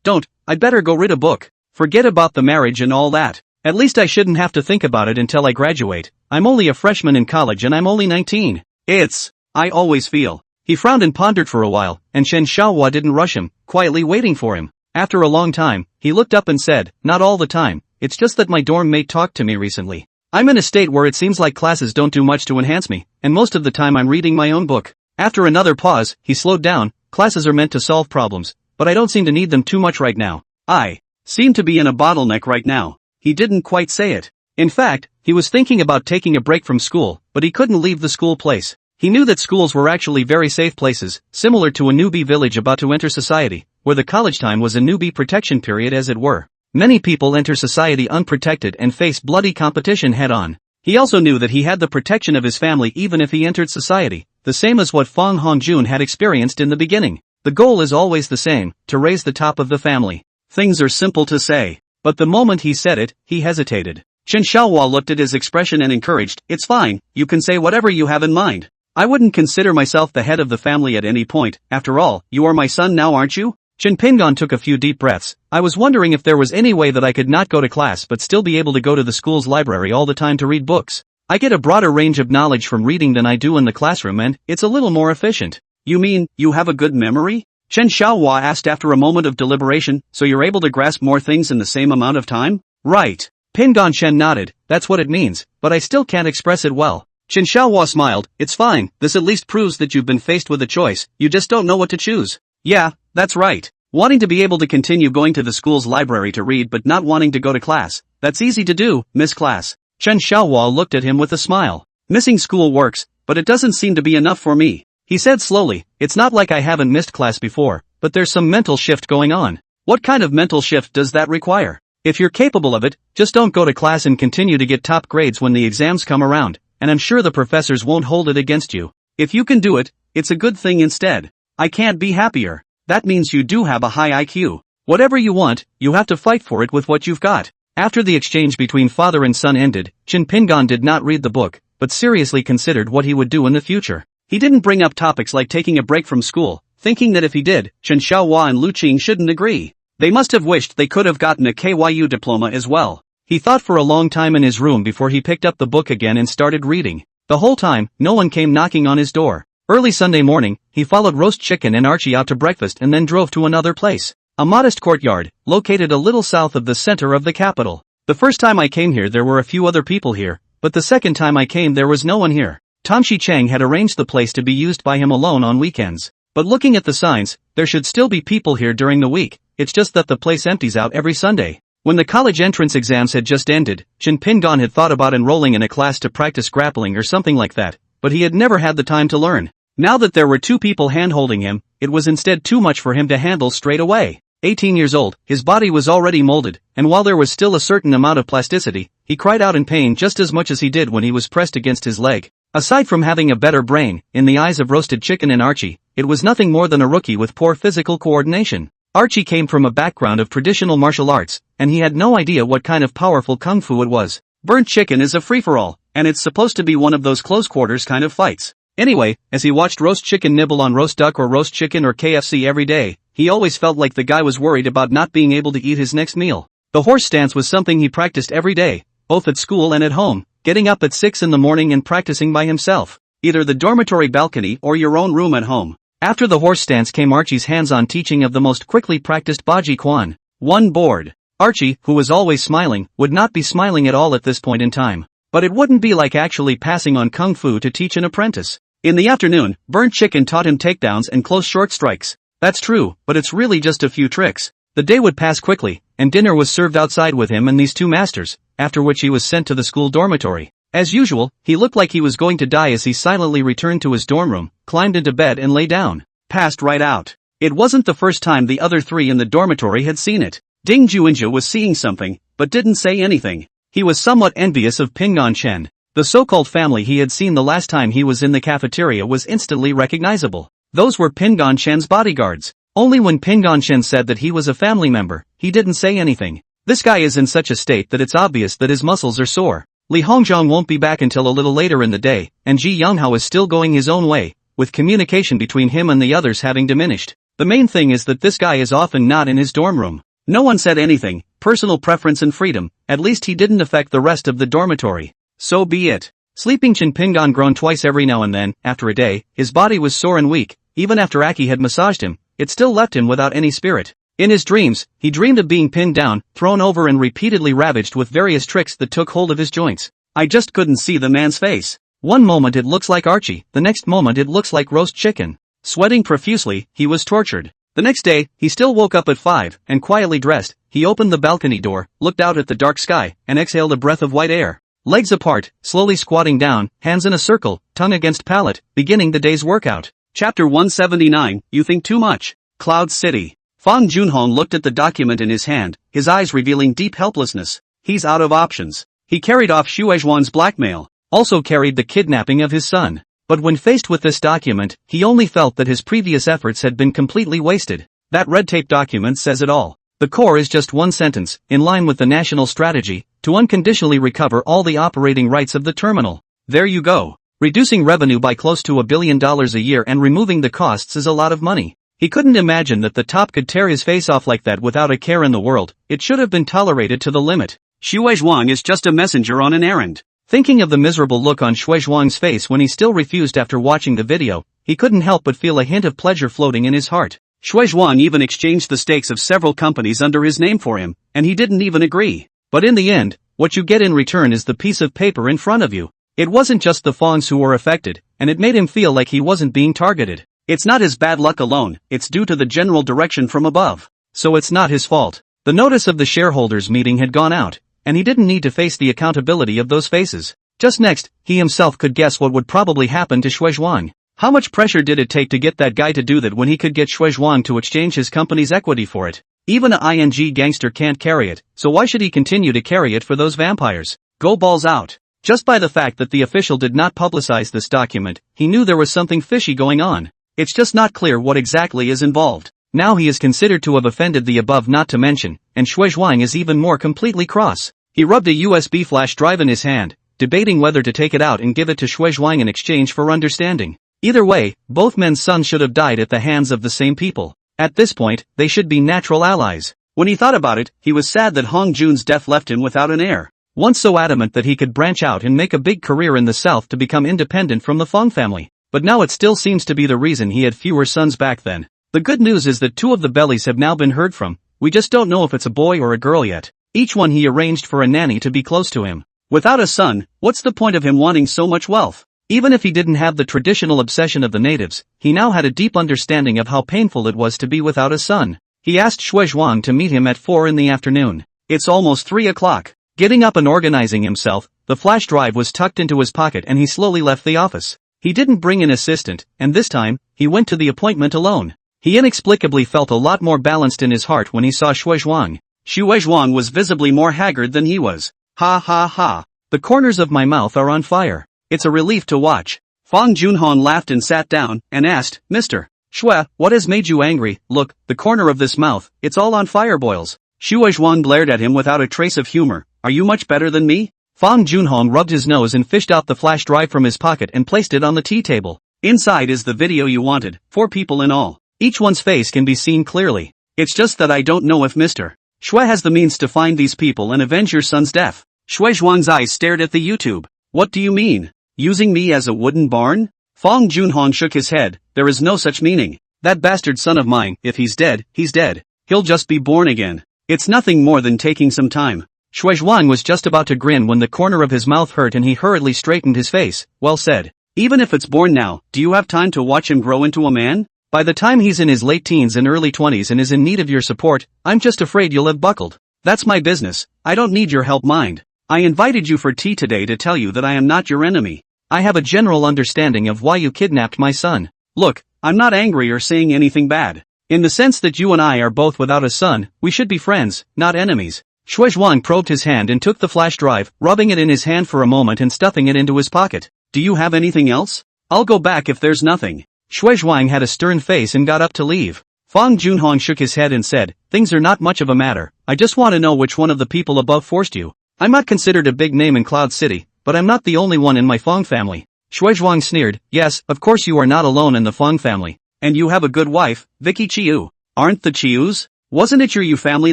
don't. I'd better go read a book. Forget about the marriage and all that. At least I shouldn't have to think about it until I graduate. I'm only a freshman in college and I'm only 19. I always feel. He frowned and pondered for a while, and Shen Xiaohua didn't rush him, quietly waiting for him. After a long time, he looked up and said, not all the time, it's just that my dorm mate talked to me recently. I'm in a state where it seems like classes don't do much to enhance me, and most of the time I'm reading my own book. After another pause, he slowed down. Classes are meant to solve problems, but I don't seem to need them too much right now. I seem to be in a bottleneck right now. He didn't quite say it. In fact, he was thinking about taking a break from school, but he couldn't leave the school place. He knew that schools were actually very safe places, similar to a newbie village about to enter society, where the college time was a newbie protection period as it were. Many people enter society unprotected and face bloody competition head-on. He also knew that he had the protection of his family even if he entered society, the same as what Fang Hongjun had experienced in the beginning. The goal is always the same, to raise the top of the family. Things are simple to say, but the moment he said it, he hesitated. Shen Xiaohua looked at his expression and encouraged, it's fine, you can say whatever you have in mind. I wouldn't consider myself the head of the family at any point, after all, you are my son now aren't you? Shen Pingan took a few deep breaths. I was wondering if there was any way that I could not go to class but still be able to go to the school's library all the time to read books. I get a broader range of knowledge from reading than I do in the classroom and it's a little more efficient. You mean, you have a good memory? Shen Xiaohua asked after a moment of deliberation, so you're able to grasp more things in the same amount of time? Right. Pingan-chen nodded, that's what it means, but I still can't express it well. Shen Xiaohua smiled, it's fine, this at least proves that you've been faced with a choice, you just don't know what to choose. Yeah, that's right. Wanting to be able to continue going to the school's library to read but not wanting to go to class, that's easy to do, miss class. Shen Xiaohua looked at him with a smile. Missing school works, but it doesn't seem to be enough for me. He said slowly, it's not like I haven't missed class before, but there's some mental shift going on. What kind of mental shift does that require? If you're capable of it, just don't go to class and continue to get top grades when the exams come around, and I'm sure the professors won't hold it against you. If you can do it, it's a good thing instead. I can't be happier. That means you do have a high IQ. Whatever you want, you have to fight for it with what you've got. After the exchange between father and son ended, Shen Pingan did not read the book, but seriously considered what he would do in the future. He didn't bring up topics like taking a break from school, thinking that if he did, Shen Xiaohua and Lu Qing shouldn't agree. They must have wished they could have gotten a KYU diploma as well. He thought for a long time in his room before he picked up the book again and started reading. The whole time, no one came knocking on his door. Early Sunday morning, he followed roast chicken and Archie out to breakfast and then drove to another place. A modest courtyard, located a little south of the center of the capital. The first time I came here there were a few other people here, but the second time I came there was no one here. Tamshi Chang had arranged the place to be used by him alone on weekends. But looking at the signs, there should still be people here during the week, it's just that the place empties out every Sunday. When the college entrance exams had just ended, Shin Pin-gon had thought about enrolling in a class to practice grappling or something like that, but he had never had the time to learn. Now that there were two people hand-holding him, it was instead too much for him to handle straight away. 18 years old, his body was already molded, and while there was still a certain amount of plasticity, he cried out in pain just as much as he did when he was pressed against his leg. Aside from having a better brain, in the eyes of Roasted Chicken and Archie, it was nothing more than a rookie with poor physical coordination. Archie came from a background of traditional martial arts, and he had no idea what kind of powerful kung fu it was. Burnt chicken is a free-for-all, and it's supposed to be one of those close-quarters kind of fights. Anyway, as he watched roast chicken nibble on roast duck or roast chicken or KFC every day, he always felt like the guy was worried about not being able to eat his next meal. The horse stance was something he practiced every day, both at school and at home, getting up at 6 in the morning and practicing by himself. Either the dormitory balcony or your own room at home. After the horse stance came Archie's hands-on teaching of the most quickly practiced Baji Quan. One board. Archie, who was always smiling, would not be smiling at all at this point in time. But it wouldn't be like actually passing on kung fu to teach an apprentice. In the afternoon, Burnt Chicken taught him takedowns and close short strikes. That's true, but it's really just a few tricks. The day would pass quickly, and dinner was served outside with him and these two masters, after which he was sent to the school dormitory. As usual, he looked like he was going to die as he silently returned to his dorm room, climbed into bed and lay down. Passed right out. It wasn't the first time the other three in the dormitory had seen it. Ding Juinja was seeing something, but didn't say anything. He was somewhat envious of Pingon Chen. The so-called family he had seen the last time he was in the cafeteria was instantly recognizable. Those were Pingon Chen's bodyguards. Only when Pingon Chen said that he was a family member, he didn't say anything. This guy is in such a state that it's obvious that his muscles are sore. Li Hongzhang won't be back until a little later in the day, and Ji Younghao is still going his own way, with communication between him and the others having diminished. The main thing is that this guy is often not in his dorm room. No one said anything, personal preference and freedom, at least he didn't affect the rest of the dormitory. So be it. Sleeping Chin Pingon groaned twice every now and then. After a day, his body was sore and weak. Even after Aki had massaged him, it still left him without any spirit. In his dreams, he dreamed of being pinned down, thrown over and repeatedly ravaged with various tricks that took hold of his joints. I just couldn't see the man's face. One moment it looks like Archie, the next moment it looks like roast chicken. Sweating profusely, he was tortured. The next day, he still woke up at 5, and quietly dressed, he opened the balcony door, looked out at the dark sky, and exhaled a breath of white air. Legs apart, slowly squatting down, hands in a circle, tongue against palate, beginning the day's workout. Chapter 179, You Think Too Much. Cloud City. Fang Junhong looked at the document in his hand, his eyes revealing deep helplessness. He's out of options. He carried off Shuezhuan's blackmail, also carried the kidnapping of his son. But when faced with this document, he only felt that his previous efforts had been completely wasted. That red tape document says it all. The core is just one sentence, in line with the national strategy, to unconditionally recover all the operating rights of the terminal. There you go. Reducing revenue by close to $1 billion a year and removing the costs is a lot of money. He couldn't imagine that the top could tear his face off like that without a care in the world. It should have been tolerated to the limit. Shuezhuang is just a messenger on an errand. Thinking of the miserable look on Shuezhuang's face when he still refused after watching the video, he couldn't help but feel a hint of pleasure floating in his heart. Shuezhuang even exchanged the stakes of several companies under his name for him, and he didn't even agree. But in the end, what you get in return is the piece of paper in front of you. It wasn't just the Fangs who were affected, and it made him feel like he wasn't being targeted. It's not his bad luck alone, it's due to the general direction from above. So it's not his fault. The notice of the shareholders' meeting had gone out, and he didn't need to face the accountability of those faces. Just next, he himself could guess what would probably happen to Shuezhuang. How much pressure did it take to get that guy to do that when he could get Shuezhuang to exchange his company's equity for it? Even a ING gangster can't carry it, so why should he continue to carry it for those vampires? Go balls out. Just by the fact that the official did not publicize this document, he knew there was something fishy going on. It's just not clear what exactly is involved. Now he is considered to have offended the above not to mention, and Shuezhuang is even more completely cross. He rubbed a USB flash drive in his hand, debating whether to take it out and give it to Shuezhuang in exchange for understanding. Either way, both men's sons should have died at the hands of the same people. At this point, they should be natural allies. When he thought about it, he was sad that Hong Jun's death left him without an heir. Once so adamant that he could branch out and make a big career in the south to become independent from the Fong family. But now it still seems to be the reason he had fewer sons back then. The good news is that 2 of the bellies have now been heard from. We just don't know if it's a boy or a girl yet. Each one he arranged for a nanny to be close to him. Without a son, what's the point of him wanting so much wealth? Even if he didn't have the traditional obsession of the natives, he now had a deep understanding of how painful it was to be without a son. He asked Shui Zhuang to meet him at 4 in the afternoon. It's almost 3 o'clock. Getting up and organizing himself, the flash drive was tucked into his pocket and he slowly left the office. He didn't bring an assistant, and this time, he went to the appointment alone. He inexplicably felt a lot more balanced in his heart when he saw Shui Zhuang. Shui Zhuang was visibly more haggard than he was. Ha ha ha. The corners of my mouth are on fire. It's a relief to watch. Fang Junhong laughed and sat down, and asked, Mr. Shui, what has made you angry? Look, the corner of this mouth, it's all on fire boils. Shui Zhuang glared at him without a trace of humor. Are you much better than me? Fang Junhong rubbed his nose and fished out the flash drive from his pocket and placed it on the tea table. Inside is the video you wanted, 4 people in all. Each one's face can be seen clearly. It's just that I don't know if Mr. Shui has the means to find these people and avenge your son's death. Shui Zhuang's eyes stared at the YouTube. What do you mean? Using me as a wooden barn? Fang Junhong shook his head. There is no such meaning. That bastard son of mine, if he's dead, he's dead. He'll just be born again. It's nothing more than taking some time. Shui Zhuang was just about to grin when the corner of his mouth hurt and he hurriedly straightened his face. Well said. Even if it's born now, do you have time to watch him grow into a man? By the time he's in his late teens and early 20s and is in need of your support, I'm just afraid you'll have buckled. That's my business. I don't need your help, mind. I invited you for tea today to tell you that I am not your enemy. I have a general understanding of why you kidnapped my son. Look, I'm not angry or saying anything bad. In the sense that you and I are both without a son, we should be friends, not enemies. Shui Zhuang probed his hand and took the flash drive, rubbing it in his hand for a moment and stuffing it into his pocket. Do you have anything else? I'll go back if there's nothing. Shui Zhuang had a stern face and got up to leave. Fang Junhong shook his head and said, things are not much of a matter. I just want to know which one of the people above forced you. I'm not considered a big name in Cloud City, but I'm not the only one in my Fang family. Shui Zhuang sneered, yes, of course you are not alone in the Fang family. And you have a good wife, Vicky Chiu. Aren't the Chius? Wasn't it your Yu family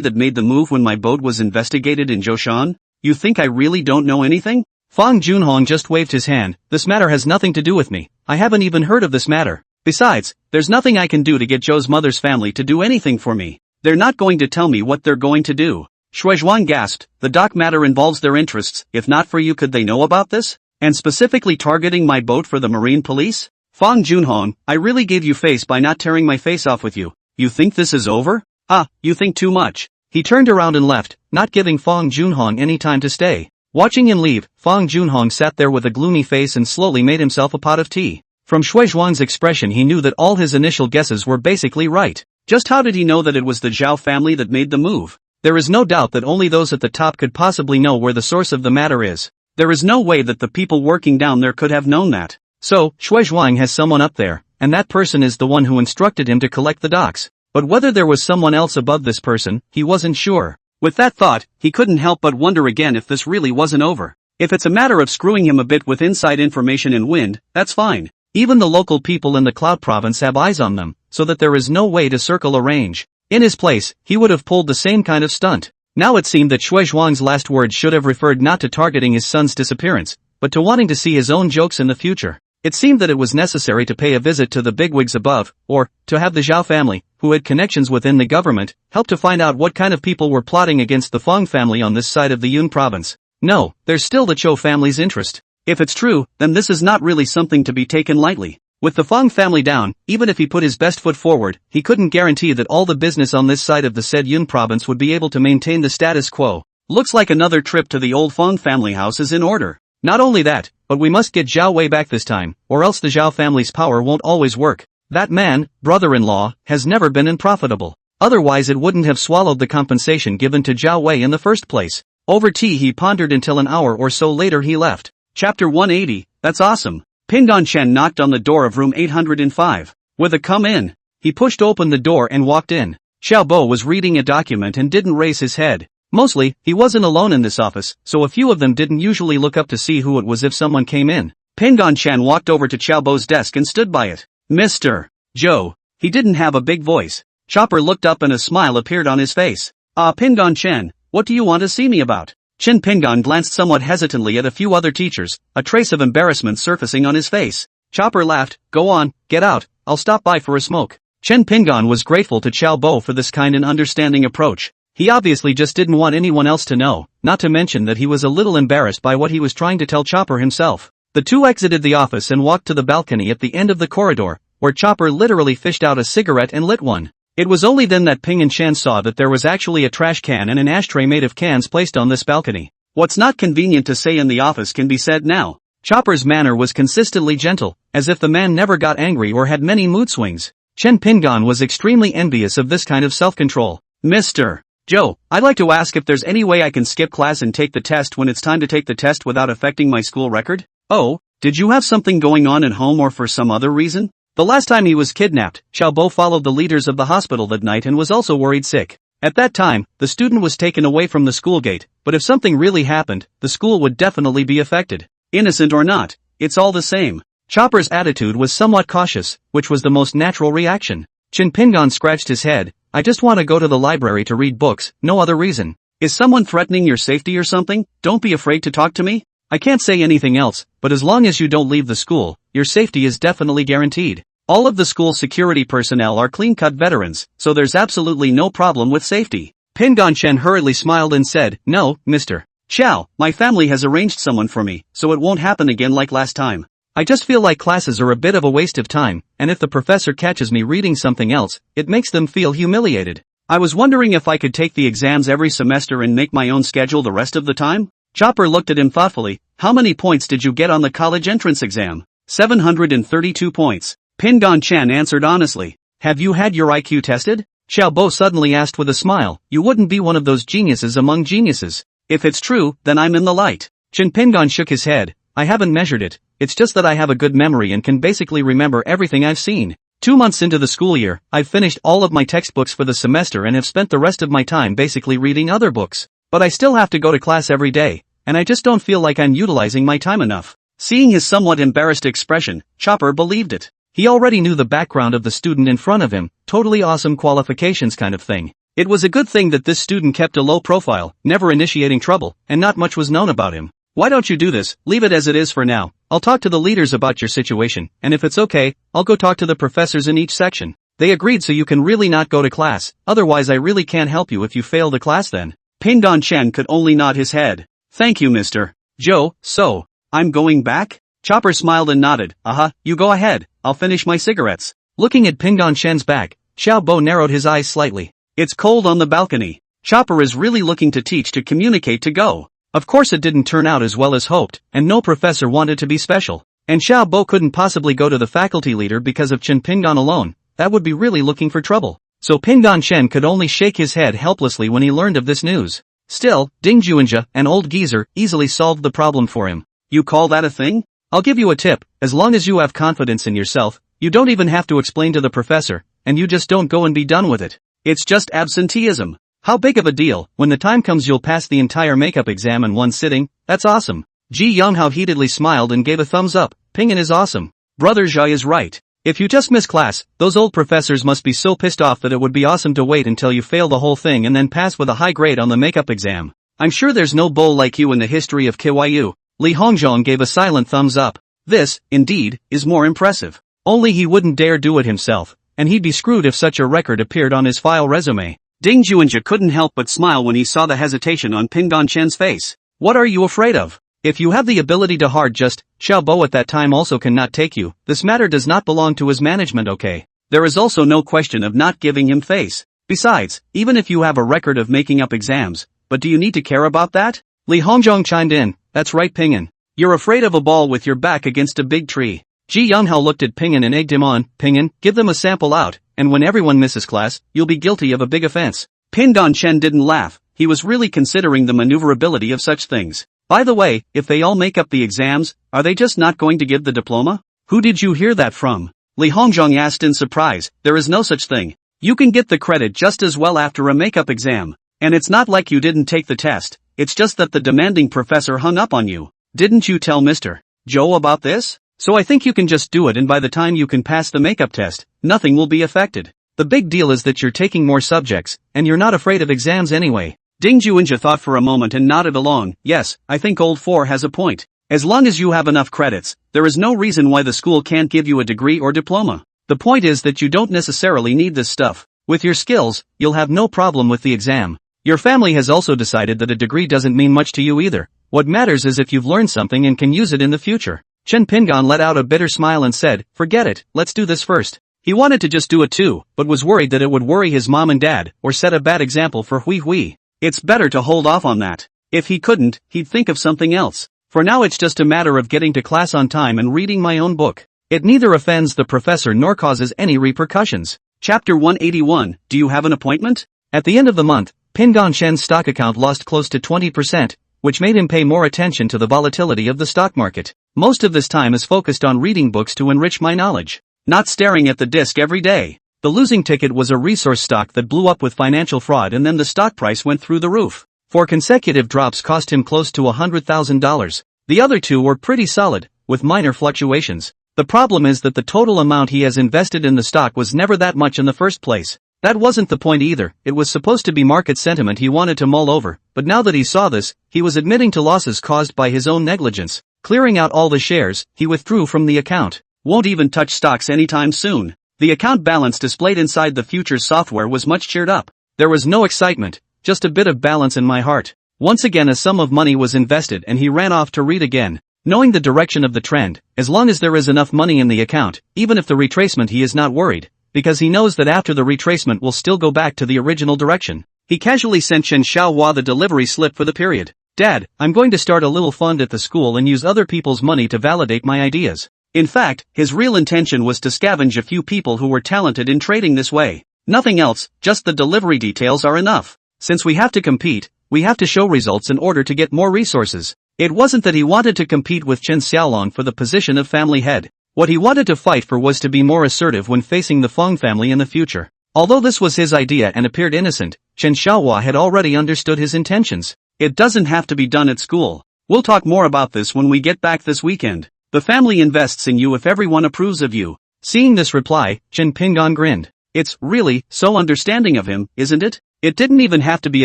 that made the move when my boat was investigated in Zhoushan? You think I really don't know anything? Fang Junhong just waved his hand. This matter has nothing to do with me. I haven't even heard of this matter. Besides, there's nothing I can do to get Zhou's mother's family to do anything for me. They're not going to tell me what they're going to do. Shui Zhuang gasped, the dock matter involves their interests. If not for you, could they know about this? And specifically targeting my boat for the marine police? Fang Junhong, I really gave you face by not tearing my face off with you. You think this is over? Ah, you think too much. He turned around and left, not giving Fang Junhong any time to stay. Watching him leave, Fang Junhong sat there with a gloomy face and slowly made himself a pot of tea. From Shui Zhuang's expression he knew that all his initial guesses were basically right. Just how did he know that it was the Zhao family that made the move? There is no doubt that only those at the top could possibly know where the source of the matter is. There is no way that the people working down there could have known that. So, Shui Zhuang has someone up there, and that person is the one who instructed him to collect the docks. But whether there was someone else above this person, he wasn't sure. With that thought, he couldn't help but wonder again if this really wasn't over. If it's a matter of screwing him a bit with inside information and wind, that's fine. Even the local people in the Cloud Province have eyes on them, so that there is no way to circle a range. In his place, he would have pulled the same kind of stunt. Now it seemed that Shui Zhuang's last words should have referred not to targeting his son's disappearance, but to wanting to see his own jokes in the future. It seemed that it was necessary to pay a visit to the bigwigs above, or, to have the Zhao family, who had connections within the government, help to find out what kind of people were plotting against the Fang family on this side of the Yun province. No, there's still the Chou family's interest. If it's true, then this is not really something to be taken lightly. With the Fang family down, even if he put his best foot forward, he couldn't guarantee that all the business on this side of the said Yun province would be able to maintain the status quo. Looks like another trip to the old Fang family house is in order. Not only that, but we must get Zhao Wei back this time, or else the Zhao family's power won't always work. That man, brother-in-law, has never been unprofitable. Otherwise it wouldn't have swallowed the compensation given to Zhao Wei in the first place. Over tea he pondered until an hour or so later he left. Chapter 180, that's awesome. Pingon Chen knocked on the door of room 805. With a come in. He pushed open the door and walked in. Xiao Bo was reading a document and didn't raise his head. Mostly, he wasn't alone in this office, so a few of them didn't usually look up to see who it was if someone came in. Pingon Chen walked over to Xiao Bo's desk and stood by it. Mr. Joe. He didn't have a big voice. Chopper looked up and a smile appeared on his face. Pingon Chen, what do you want to see me about? Chin Pingon glanced somewhat hesitantly at a few other teachers, a trace of embarrassment surfacing on his face. Chopper laughed, go on, get out, I'll stop by for a smoke. Chen Pingon was grateful to Xiao Bo for this kind and understanding approach. He obviously just didn't want anyone else to know, not to mention that he was a little embarrassed by what he was trying to tell Chopper himself. The two exited the office and walked to the balcony at the end of the corridor, where Chopper literally fished out a cigarette and lit one. It was only then that Ping and Shan saw that there was actually a trash can and an ashtray made of cans placed on this balcony. What's not convenient to say in the office can be said now. Chopper's manner was consistently gentle, as if the man never got angry or had many mood swings. Chen Pingon was extremely envious of this kind of self-control. Mr. Joe, I'd like to ask if there's any way I can skip class and take the test when it's time to take the test without affecting my school record? Oh, did you have something going on at home or for some other reason? The last time he was kidnapped, Xiaobo followed the leaders of the hospital that night and was also worried sick. At that time, the student was taken away from the school gate, but if something really happened, the school would definitely be affected. Innocent or not, it's all the same. Chopper's attitude was somewhat cautious, which was the most natural reaction. Chin Pingon scratched his head. I just want to go to the library to read books, no other reason. Is someone threatening your safety or something? Don't be afraid to talk to me. I can't say anything else, but as long as you don't leave the school, your safety is definitely guaranteed. All of the school security personnel are clean-cut veterans, so there's absolutely no problem with safety. Pingon Chen hurriedly smiled and said, No, Mr. Chow, my family has arranged someone for me, so it won't happen again like last time. I just feel like classes are a bit of a waste of time, and if the professor catches me reading something else, it makes them feel humiliated. I was wondering if I could take the exams every semester and make my own schedule the rest of the time? Chopper looked at him thoughtfully. How many points did you get on the college entrance exam? 732 points. Pingon Chen answered honestly. Have you had your IQ tested? Xiaobo suddenly asked with a smile. You wouldn't be one of those geniuses among geniuses. If it's true, then I'm in the light. Chin Pingon shook his head. I haven't measured it. It's just that I have a good memory and can basically remember everything I've seen. 2 months into the school year, I've finished all of my textbooks for the semester and have spent the rest of my time basically reading other books. But I still have to go to class every day, and I just don't feel like I'm utilizing my time enough. Seeing his somewhat embarrassed expression, Chopper believed it. He already knew the background of the student in front of him, totally awesome qualifications kind of thing. It was a good thing that this student kept a low profile, never initiating trouble, and not much was known about him. Why don't you do this? Leave it as it is for now. I'll talk to the leaders about your situation, and if it's okay, I'll go talk to the professors in each section. They agreed, so you can really not go to class, otherwise I really can't help you if you fail the class then. Pingon Chen could only nod his head. Thank you, Mr. Joe. So, I'm going back? Chopper smiled and nodded. You go ahead, I'll finish my cigarettes. Looking at Pingon Shen's back, Xiaobo narrowed his eyes slightly. It's cold on the balcony. Chopper is really looking to teach to communicate to go. Of course it didn't turn out as well as hoped, and no professor wanted to be special. And Xiaobo couldn't possibly go to the faculty leader because of Chin Pingon alone. That would be really looking for trouble. So Pingon Shen could only shake his head helplessly when he learned of this news. Still, Ding Juanja, an old geezer, easily solved the problem for him. You call that a thing? I'll give you a tip. As long as you have confidence in yourself, you don't even have to explain to the professor, and you just don't go and be done with it. It's just absenteeism. How big of a deal? When the time comes you'll pass the entire makeup exam in one sitting. That's awesome. Ji Younghao heatedly smiled and gave a thumbs up. Pingin is awesome. Brother Zhai is right. If you just miss class, those old professors must be so pissed off that it would be awesome to wait until you fail the whole thing and then pass with a high grade on the makeup exam. I'm sure there's no bull like you in the history of Kyu. Li Hongzhong gave a silent thumbs up. This, indeed, is more impressive. Only he wouldn't dare do it himself, and he'd be screwed if such a record appeared on his file resume. Ding Juanja couldn't help but smile when he saw the hesitation on Pingon Chen's face. What are you afraid of? If you have the ability to hard just, Xiaobo at that time also cannot take you. This matter does not belong to his management, okay? There is also no question of not giving him face. Besides, even if you have a record of making up exams, but do you need to care about that? Li Hongzhong chimed in. That's right, Pingin. You're afraid of a ball with your back against a big tree. Ji Younghao looked at Pingin and egged him on. Pingin, give them a sample out, and when everyone misses class, you'll be guilty of a big offense. Pingon Chen didn't laugh. He was really considering the maneuverability of such things. By the way, if they all make up the exams, are they just not going to give the diploma? Who did you hear that from? Li Hongzhong asked in surprise. There is no such thing. You can get the credit just as well after a makeup exam. And it's not like you didn't take the test, it's just that the demanding professor hung up on you. Didn't you tell Mr. Joe about this? So I think you can just do it, and by the time you can pass the makeup test, nothing will be affected. The big deal is that you're taking more subjects, and you're not afraid of exams anyway. Ding Juanja thought for a moment and nodded along. Yes, I think old 4 has a point. As long as you have enough credits, there is no reason why the school can't give you a degree or diploma. The point is that you don't necessarily need this stuff. With your skills, you'll have no problem with the exam. Your family has also decided that a degree doesn't mean much to you either. What matters is if you've learned something and can use it in the future. Chen Pingon let out a bitter smile and said, forget it, let's do this first. He wanted to just do it too, but was worried that it would worry his mom and dad, or set a bad example for Hui Hui. It's better to hold off on that. If he couldn't, he'd think of something else. For now it's just a matter of getting to class on time and reading my own book. It neither offends the professor nor causes any repercussions. Chapter 181, Do you have an appointment? At the end of the month, Pingon Shen's stock account lost close to 20%, which made him pay more attention to the volatility of the stock market. Most of this time is focused on reading books to enrich my knowledge, not staring at the disc every day. The losing ticket was a resource stock that blew up with financial fraud, and then the stock price went through the roof. 4 consecutive drops cost him close to $100,000. The other 2 were pretty solid, with minor fluctuations. The problem is that the total amount he has invested in the stock was never that much in the first place. That wasn't the point either. It was supposed to be market sentiment he wanted to mull over, but now that he saw this, he was admitting to losses caused by his own negligence. Clearing out all the shares, he withdrew from the account. Won't even touch stocks anytime soon. The account balance displayed inside the futures software was much cheered up. There was no excitement, just a bit of balance in my heart. Once again a sum of money was invested and he ran off to read again. Knowing the direction of the trend, as long as there is enough money in the account, even if the retracement, he is not worried, because he knows that after the retracement will still go back to the original direction. He casually sent Chen Xiaohua the delivery slip for the period. Dad, I'm going to start a little fund at the school and use other people's money to validate my ideas. In fact, his real intention was to scavenge a few people who were talented in trading this way. Nothing else, just the delivery details are enough. Since we have to compete, we have to show results in order to get more resources. It wasn't that he wanted to compete with Chen Xiaolong for the position of family head. What he wanted to fight for was to be more assertive when facing the Feng family in the future. Although this was his idea and appeared innocent, Chen Xiaohua had already understood his intentions. It doesn't have to be done at school. We'll talk more about this when we get back this weekend. The family invests in you if everyone approves of you. Seeing this reply, Chen Pingon grinned. It's really so understanding of him, isn't it? It didn't even have to be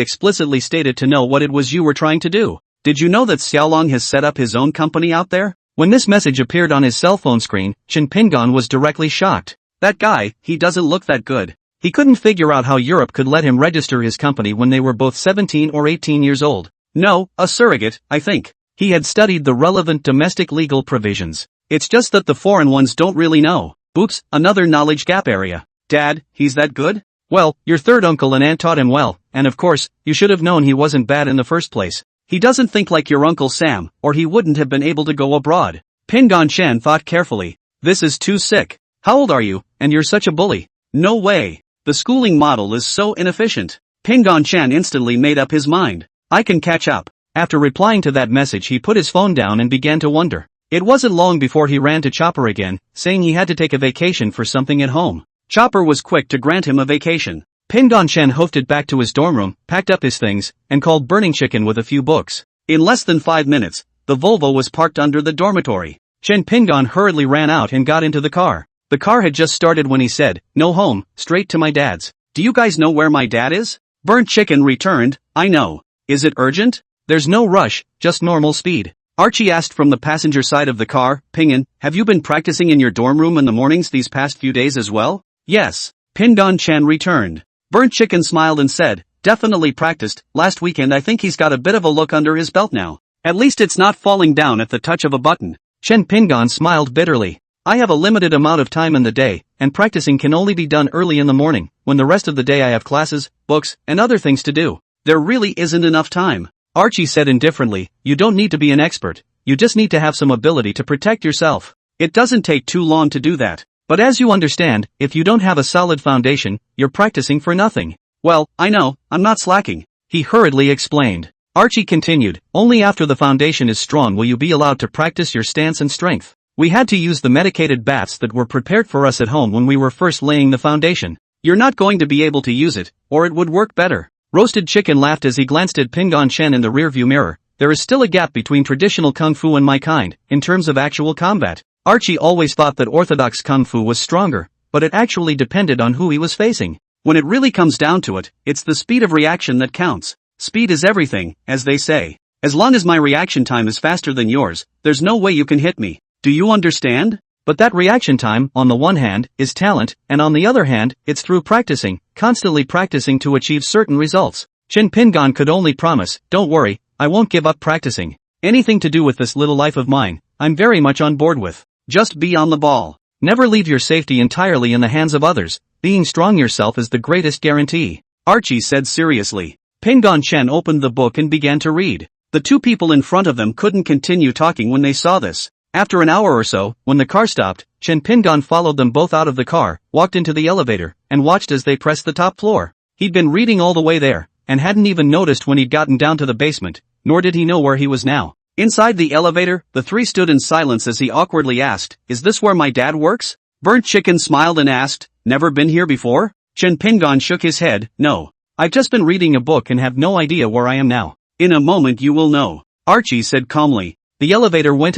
explicitly stated to know what it was you were trying to do. Did you know that Xiaolong has set up his own company out there? When this message appeared on his cell phone screen, Chen Pingon was directly shocked. That guy, he doesn't look that good. He couldn't figure out how Europe could let him register his company when they were both 17 or 18 years old. No, a surrogate, I think. He had studied the relevant domestic legal provisions. It's just that the foreign ones don't really know. Oops, another knowledge gap area. Dad, he's that good? Well, your third uncle and aunt taught him well, and of course, you should have known he wasn't bad in the first place. He doesn't think like your Uncle Sam, or he wouldn't have been able to go abroad. Pingon Shen thought carefully. This is too sick. How old are you, and you're such a bully? No way. The schooling model is so inefficient. Pingon Shen instantly made up his mind. I can catch up. After replying to that message, he put his phone down and began to wonder. It wasn't long before he ran to Chopper again, saying he had to take a vacation for something at home. Chopper was quick to grant him a vacation. Pingon Shen hoofed it back to his dorm room, packed up his things, and called Burning Chicken with a few books. In less than 5 minutes, the Volvo was parked under the dormitory. Chen Pingon hurriedly ran out and got into the car. The car had just started when he said, "No home, straight to my dad's." Do you guys know where my dad is? Burnt Chicken returned, I know. Is it urgent? There's no rush, just normal speed. Archie asked from the passenger side of the car. Pingon, have you been practicing in your dorm room in the mornings these past few days as well? Yes. Pingon Chen returned. Burnt Chicken smiled and said, definitely practiced. Last weekend I think he's got a bit of a look under his belt now. At least it's not falling down at the touch of a button. Chen Pingon smiled bitterly. I have a limited amount of time in the day, and practicing can only be done early in the morning, when the rest of the day I have classes, books, and other things to do. There really isn't enough time. Archie said indifferently, you don't need to be an expert, you just need to have some ability to protect yourself. It doesn't take too long to do that. But as you understand, if you don't have a solid foundation, you're practicing for nothing. Well, I know, I'm not slacking. He hurriedly explained. Archie continued, only after the foundation is strong will you be allowed to practice your stance and strength. We had to use the medicated baths that were prepared for us at home when we were first laying the foundation. You're not going to be able to use it, or it would work better. Roasted Chicken laughed as he glanced at Pingon Shen in the rearview mirror. There is still a gap between traditional kung fu and my kind, in terms of actual combat. Archie always thought that orthodox kung fu was stronger, but it actually depended on who he was facing. When it really comes down to it, it's the speed of reaction that counts. Speed is everything, as they say. As long as my reaction time is faster than yours, there's no way you can hit me. Do you understand? But that reaction time, on the one hand, is talent, and on the other hand, it's through practicing, constantly practicing to achieve certain results. Chen Pingon could only promise, don't worry, I won't give up practicing. Anything to do with this little life of mine, I'm very much on board with. Just be on the ball. Never leave your safety entirely in the hands of others, being strong yourself is the greatest guarantee. Archie said seriously. Pingon Chen opened the book and began to read. The two people in front of them couldn't continue talking when they saw this. After an hour or so, when the car stopped, Chen Pingon followed them both out of the car, walked into the elevator, and watched as they pressed the top floor. He'd been reading all the way there, and hadn't even noticed when he'd gotten down to the basement, nor did he know where he was now. Inside the elevator, the three stood in silence as he awkwardly asked, "Is this where my dad works?" Burnt Chicken smiled and asked, "Never been here before?" Chen Pingon shook his head, "No. I've just been reading a book and have no idea where I am now." "In a moment you will know," Archie said calmly. The elevator went,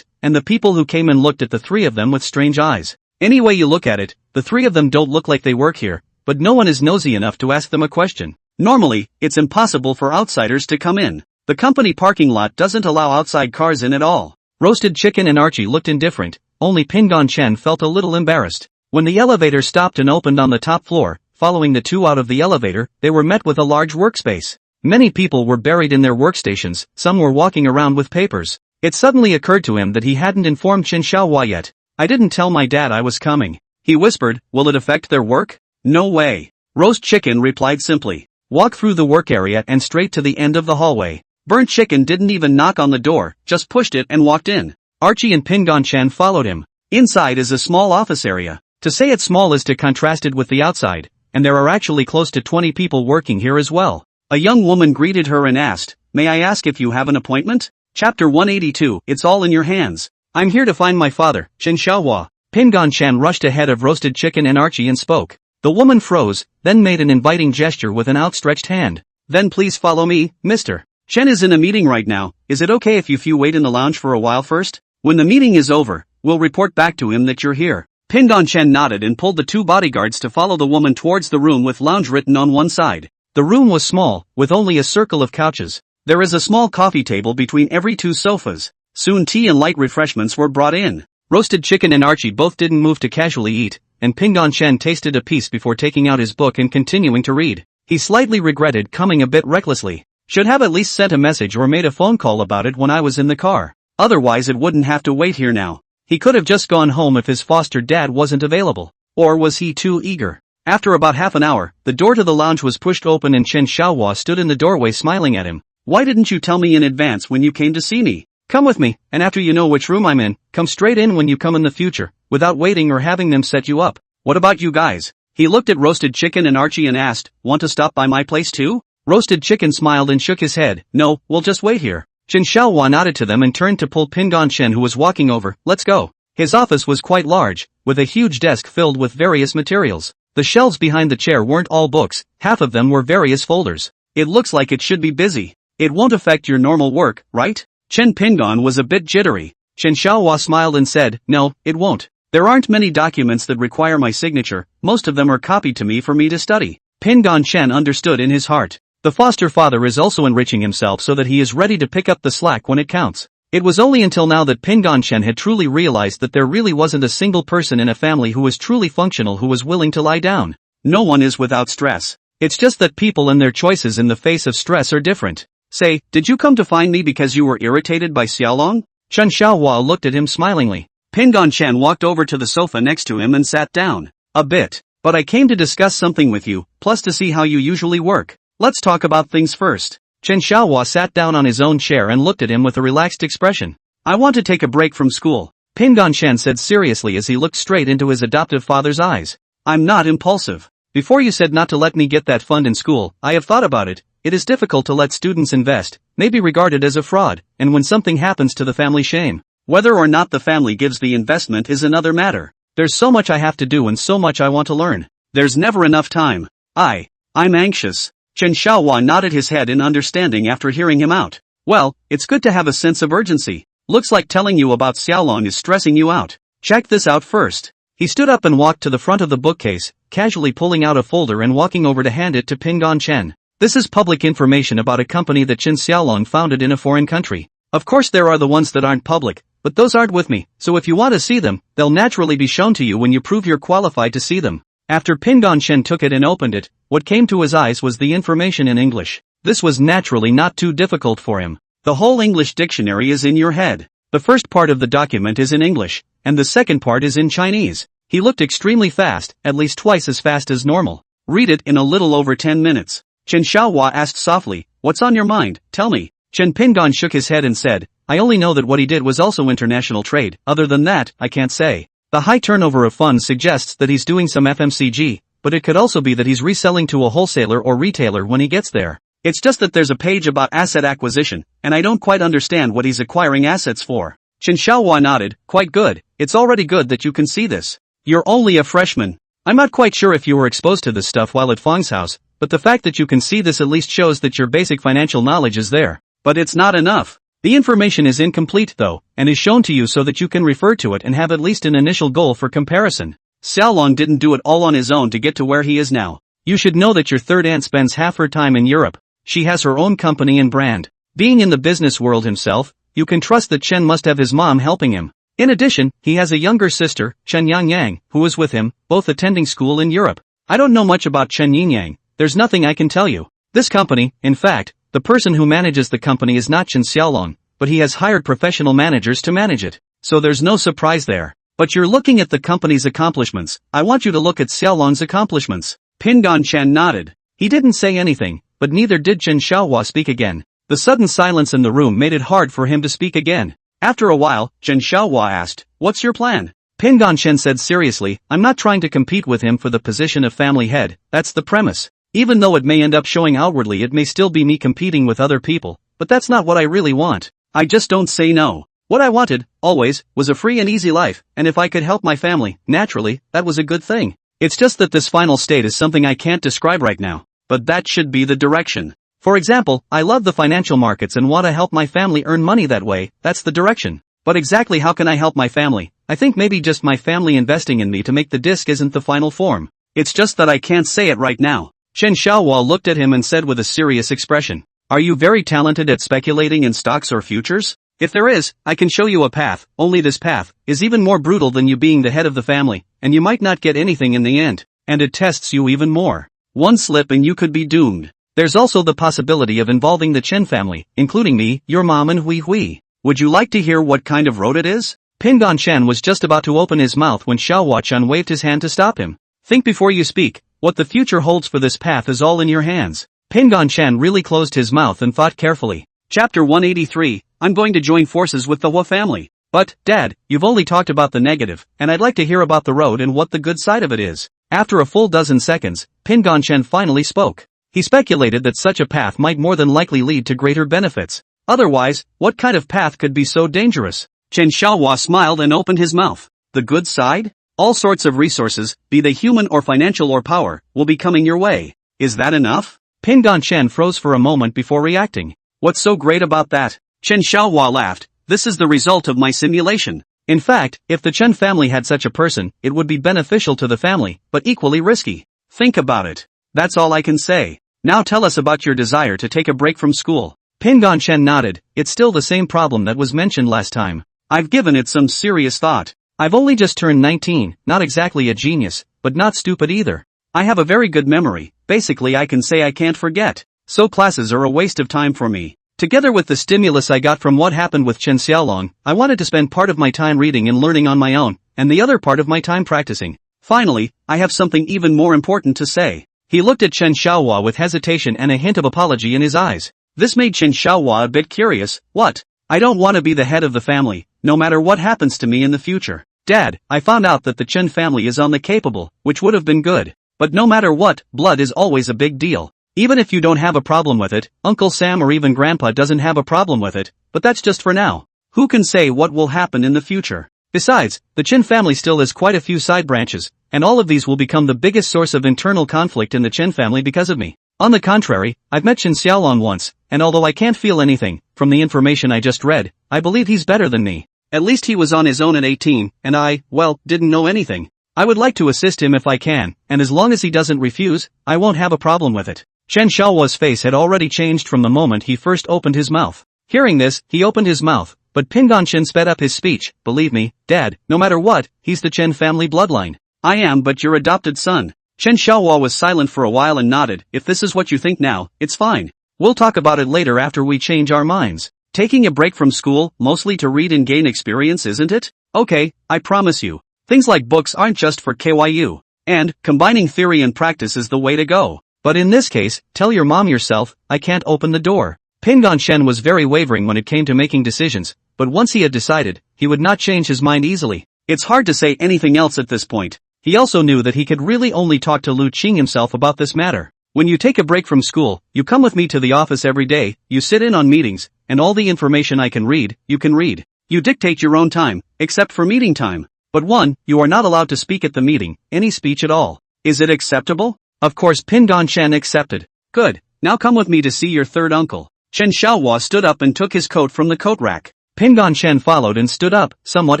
and the people who came in looked at the three of them with strange eyes. Any way you look at it, the three of them don't look like they work here, but no one is nosy enough to ask them a question. Normally, it's impossible for outsiders to come in. The company parking lot doesn't allow outside cars in at all. Roasted Chicken and Archie looked indifferent, only Pingon Chen felt a little embarrassed. When the elevator stopped and opened on the top floor, following the two out of the elevator, they were met with a large workspace. Many people were buried in their workstations, some were walking around with papers. It suddenly occurred to him that he hadn't informed Chen Xiaohua yet. "I didn't tell my dad I was coming," he whispered. "Will it affect their work?" "No way," Roast Chicken replied simply. "Walk through the work area and straight to the end of the hallway." Burnt Chicken didn't even knock on the door, just pushed it and walked in. Archie and Pingon Chen followed him. Inside is a small office area. To say it's small is to contrast it with the outside, and there are actually close to 20 people working here as well. A young woman greeted her and asked, "May I ask if you have an appointment?" Chapter 182, It's All in Your Hands. "I'm here to find my father, Chen Xiaohua." Pingon Chen rushed ahead of Roasted Chicken and Archie and spoke. The woman froze, then made an inviting gesture with an outstretched hand. "Then please follow me, mister. Chen is in a meeting right now. Is it okay if you wait in the lounge for a while first? When the meeting is over, we'll report back to him that you're here." Pingon Chen nodded and pulled the two bodyguards to follow the woman towards the room with lounge written on one side. The room was small, with only a circle of couches. There is a small coffee table between every two sofas. Soon tea and light refreshments were brought in. Roasted Chicken and Archie both didn't move to casually eat, and Pingon Chen tasted a piece before taking out his book and continuing to read. He slightly regretted coming a bit recklessly. "Should have at least sent a message or made a phone call about it when I was in the car. Otherwise it wouldn't have to wait here now." He could have just gone home if his foster dad wasn't available. Or was he too eager? After about half an hour, the door to the lounge was pushed open and Chen Xiaohua stood in the doorway smiling at him. "Why didn't you tell me in advance when you came to see me? Come with me, and after you know which room I'm in, come straight in when you come in the future, without waiting or having them set you up." "What about you guys?" He looked at Roasted Chicken and Archie and asked, "Want to stop by my place too?" Roasted Chicken smiled and shook his head. "No, we'll just wait here." Chen Xiaohua nodded to them and turned to pull Pingon Chen who was walking over. "Let's go." His office was quite large, with a huge desk filled with various materials. The shelves behind the chair weren't all books, half of them were various folders. "It looks like it should be busy. It won't affect your normal work, right?" Chen Pingon was a bit jittery. Chen Xiaohua smiled and said, "No, it won't. There aren't many documents that require my signature, most of them are copied to me for me to study." Pingon Chen understood in his heart. The foster father is also enriching himself so that he is ready to pick up the slack when it counts. It was only until now that Pingon Chen had truly realized that there really wasn't a single person in a family who was truly functional who was willing to lie down. No one is without stress. It's just that people and their choices in the face of stress are different. "Say, did you come to find me because you were irritated by Xiaolong?" Chen Xiaohua looked at him smilingly. Pingon Chen walked over to the sofa next to him and sat down. "A bit. But I came to discuss something with you, plus to see how you usually work. Let's talk about things first." Chen Xiaohua sat down on his own chair and looked at him with a relaxed expression. "I want to take a break from school," Pingon Chen said seriously as he looked straight into his adoptive father's eyes. "I'm not impulsive. Before you said not to let me get that fund in school, I have thought about it. It is difficult to let students invest, may be regarded as a fraud, and when something happens to the family shame. Whether or not the family gives the investment is another matter. There's so much I have to do and so much I want to learn. There's never enough time. I'm anxious." Chen Xiaohua nodded his head in understanding after hearing him out. "Well, it's good to have a sense of urgency. Looks like telling you about Xiaolong is stressing you out. Check this out first." He stood up and walked to the front of the bookcase, casually pulling out a folder and walking over to hand it to Pingon Chen. "This is public information about a company that Chen Xiaolong founded in a foreign country. Of course there are the ones that aren't public, but those aren't with me, so if you want to see them, they'll naturally be shown to you when you prove you're qualified to see them." After Pingon Shen took it and opened it, what came to his eyes was the information in English. This was naturally not too difficult for him. The whole English dictionary is in your head. The first part of the document is in English, and the second part is in Chinese. He looked extremely fast, at least twice as fast as normal. Read it in a little over 10 minutes. Chen Xiaohua asked softly, "What's on your mind, tell me?" Chen Pingon shook his head and said, "I only know that what he did was also international trade, other than that, I can't say. The high turnover of funds suggests that he's doing some FMCG, but it could also be that he's reselling to a wholesaler or retailer when he gets there. It's just that there's a page about asset acquisition, and I don't quite understand what he's acquiring assets for." Chen Xiaohua nodded, "Quite good, it's already good that you can see this. You're only a freshman. I'm not quite sure if you were exposed to this stuff while at Fang's house, but the fact that you can see this at least shows that your basic financial knowledge is there. But it's not enough. The information is incomplete though, and is shown to you so that you can refer to it and have at least an initial goal for comparison. Xiaolong didn't do it all on his own to get to where he is now. You should know that your third aunt spends half her time in Europe. She has her own company and brand. Being in the business world himself, you can trust that Chen must have his mom helping him. In addition, he has a younger sister, Chen Yangyang, who is with him, both attending school in Europe. I don't know much about Chen Yingyang, there's nothing I can tell you. This company, in fact, the person who manages the company is not Chen Xiaolong, but he has hired professional managers to manage it. So there's no surprise there. But you're looking at the company's accomplishments. I want you to look at Xiaolong's accomplishments. Pingon Chen nodded. He didn't say anything, but neither did Chen Xiaohua speak again. The sudden silence in the room made it hard for him to speak again. After a while, Chen Xiaohua asked, "What's your plan?" Pingon Chen said seriously, "I'm not trying to compete with him for the position of family head, that's the premise. Even though it may end up showing outwardly it may still be me competing with other people, but that's not what I really want. I just don't say no. What I wanted, always, was a free and easy life, and if I could help my family, naturally, that was a good thing. It's just that this final state is something I can't describe right now, but that should be the direction. For example, I love the financial markets and want to help my family earn money that way, that's the direction. But exactly how can I help my family? I think maybe just my family investing in me to make the disc isn't the final form. It's just that I can't say it right now." Chen Xiaohua looked at him and said with a serious expression, "Are you very talented at speculating in stocks or futures? If there is, I can show you a path, only this path is even more brutal than you being the head of the family, and you might not get anything in the end, and it tests you even more. One slip and you could be doomed. There's also the possibility of involving the Chen family, including me, your mom and Hui Hui. Would you like to hear what kind of road it is?" Pingon Chen was just about to open his mouth when Xiaohua Chen waved his hand to stop him. "Think before you speak, what the future holds for this path is all in your hands." Pingon Chen really closed his mouth and thought carefully. Chapter 183, I'm going to join forces with the Hua family. But, Dad, you've only talked about the negative, and I'd like to hear about the road and what the good side of it is. After a full dozen seconds, Pingon Chen finally spoke. He speculated that such a path might more than likely lead to greater benefits. Otherwise, what kind of path could be so dangerous? Chen Xiaohua smiled and opened his mouth. The good side? All sorts of resources, be they human or financial or power, will be coming your way. Is that enough? Pingon Chen froze for a moment before reacting. What's so great about that? Chen Xiaohua laughed. This is the result of my simulation. In fact, if the Chen family had such a person, it would be beneficial to the family, but equally risky. Think about it. That's all I can say. Now tell us about your desire to take a break from school. Pingon Chen nodded. It's still the same problem that was mentioned last time. I've given it some serious thought. I've only just turned 19, not exactly a genius, but not stupid either. I have a very good memory, basically I can say I can't forget. So classes are a waste of time for me. Together with the stimulus I got from what happened with Chen Xiaolong, I wanted to spend part of my time reading and learning on my own, and the other part of my time practicing. Finally, I have something even more important to say. He looked at Chen Xiaohua with hesitation and a hint of apology in his eyes. This made Chen Xiaohua a bit curious. What? I don't want to be the head of the family, no matter what happens to me in the future. Dad, I found out that the Chen family is on the capable, which would have been good. But no matter what, blood is always a big deal. Even if you don't have a problem with it, Uncle Sam or even Grandpa doesn't have a problem with it, but that's just for now. Who can say what will happen in the future? Besides, the Chen family still has quite a few side branches, and all of these will become the biggest source of internal conflict in the Chen family because of me. On the contrary, I've met Chen Xiaolong once, and although I can't feel anything, from the information I just read, I believe he's better than me. At least he was on his own at 18, and I, well, didn't know anything. I would like to assist him if I can, and as long as he doesn't refuse, I won't have a problem with it. Chen Xiaohua's face had already changed from the moment he first opened his mouth. Hearing this, he opened his mouth, but Pingon Chen sped up his speech. Believe me, Dad, no matter what, he's the Chen family bloodline. I am but your adopted son. Chen Xiaohua was silent for a while and nodded. If this is what you think now, it's fine. We'll talk about it later after we change our minds. Taking a break from school, mostly to read and gain experience, isn't it? Okay, I promise you. Things like books aren't just for KYU. And, combining theory and practice is the way to go. But in this case, tell your mom yourself, I can't open the door. Pingon Shen was very wavering when it came to making decisions, but once he had decided, he would not change his mind easily. It's hard to say anything else at this point. He also knew that he could really only talk to Lu Qing himself about this matter. When you take a break from school, you come with me to the office every day, you sit in on meetings, and all the information I can read, you can read. You dictate your own time, except for meeting time. But you are not allowed to speak at the meeting, any speech at all. Is it acceptable? Of course Pingon Shen accepted. Good, now come with me to see your third uncle. Chen Xiaohua stood up and took his coat from the coat rack. Pingon Shen followed and stood up, somewhat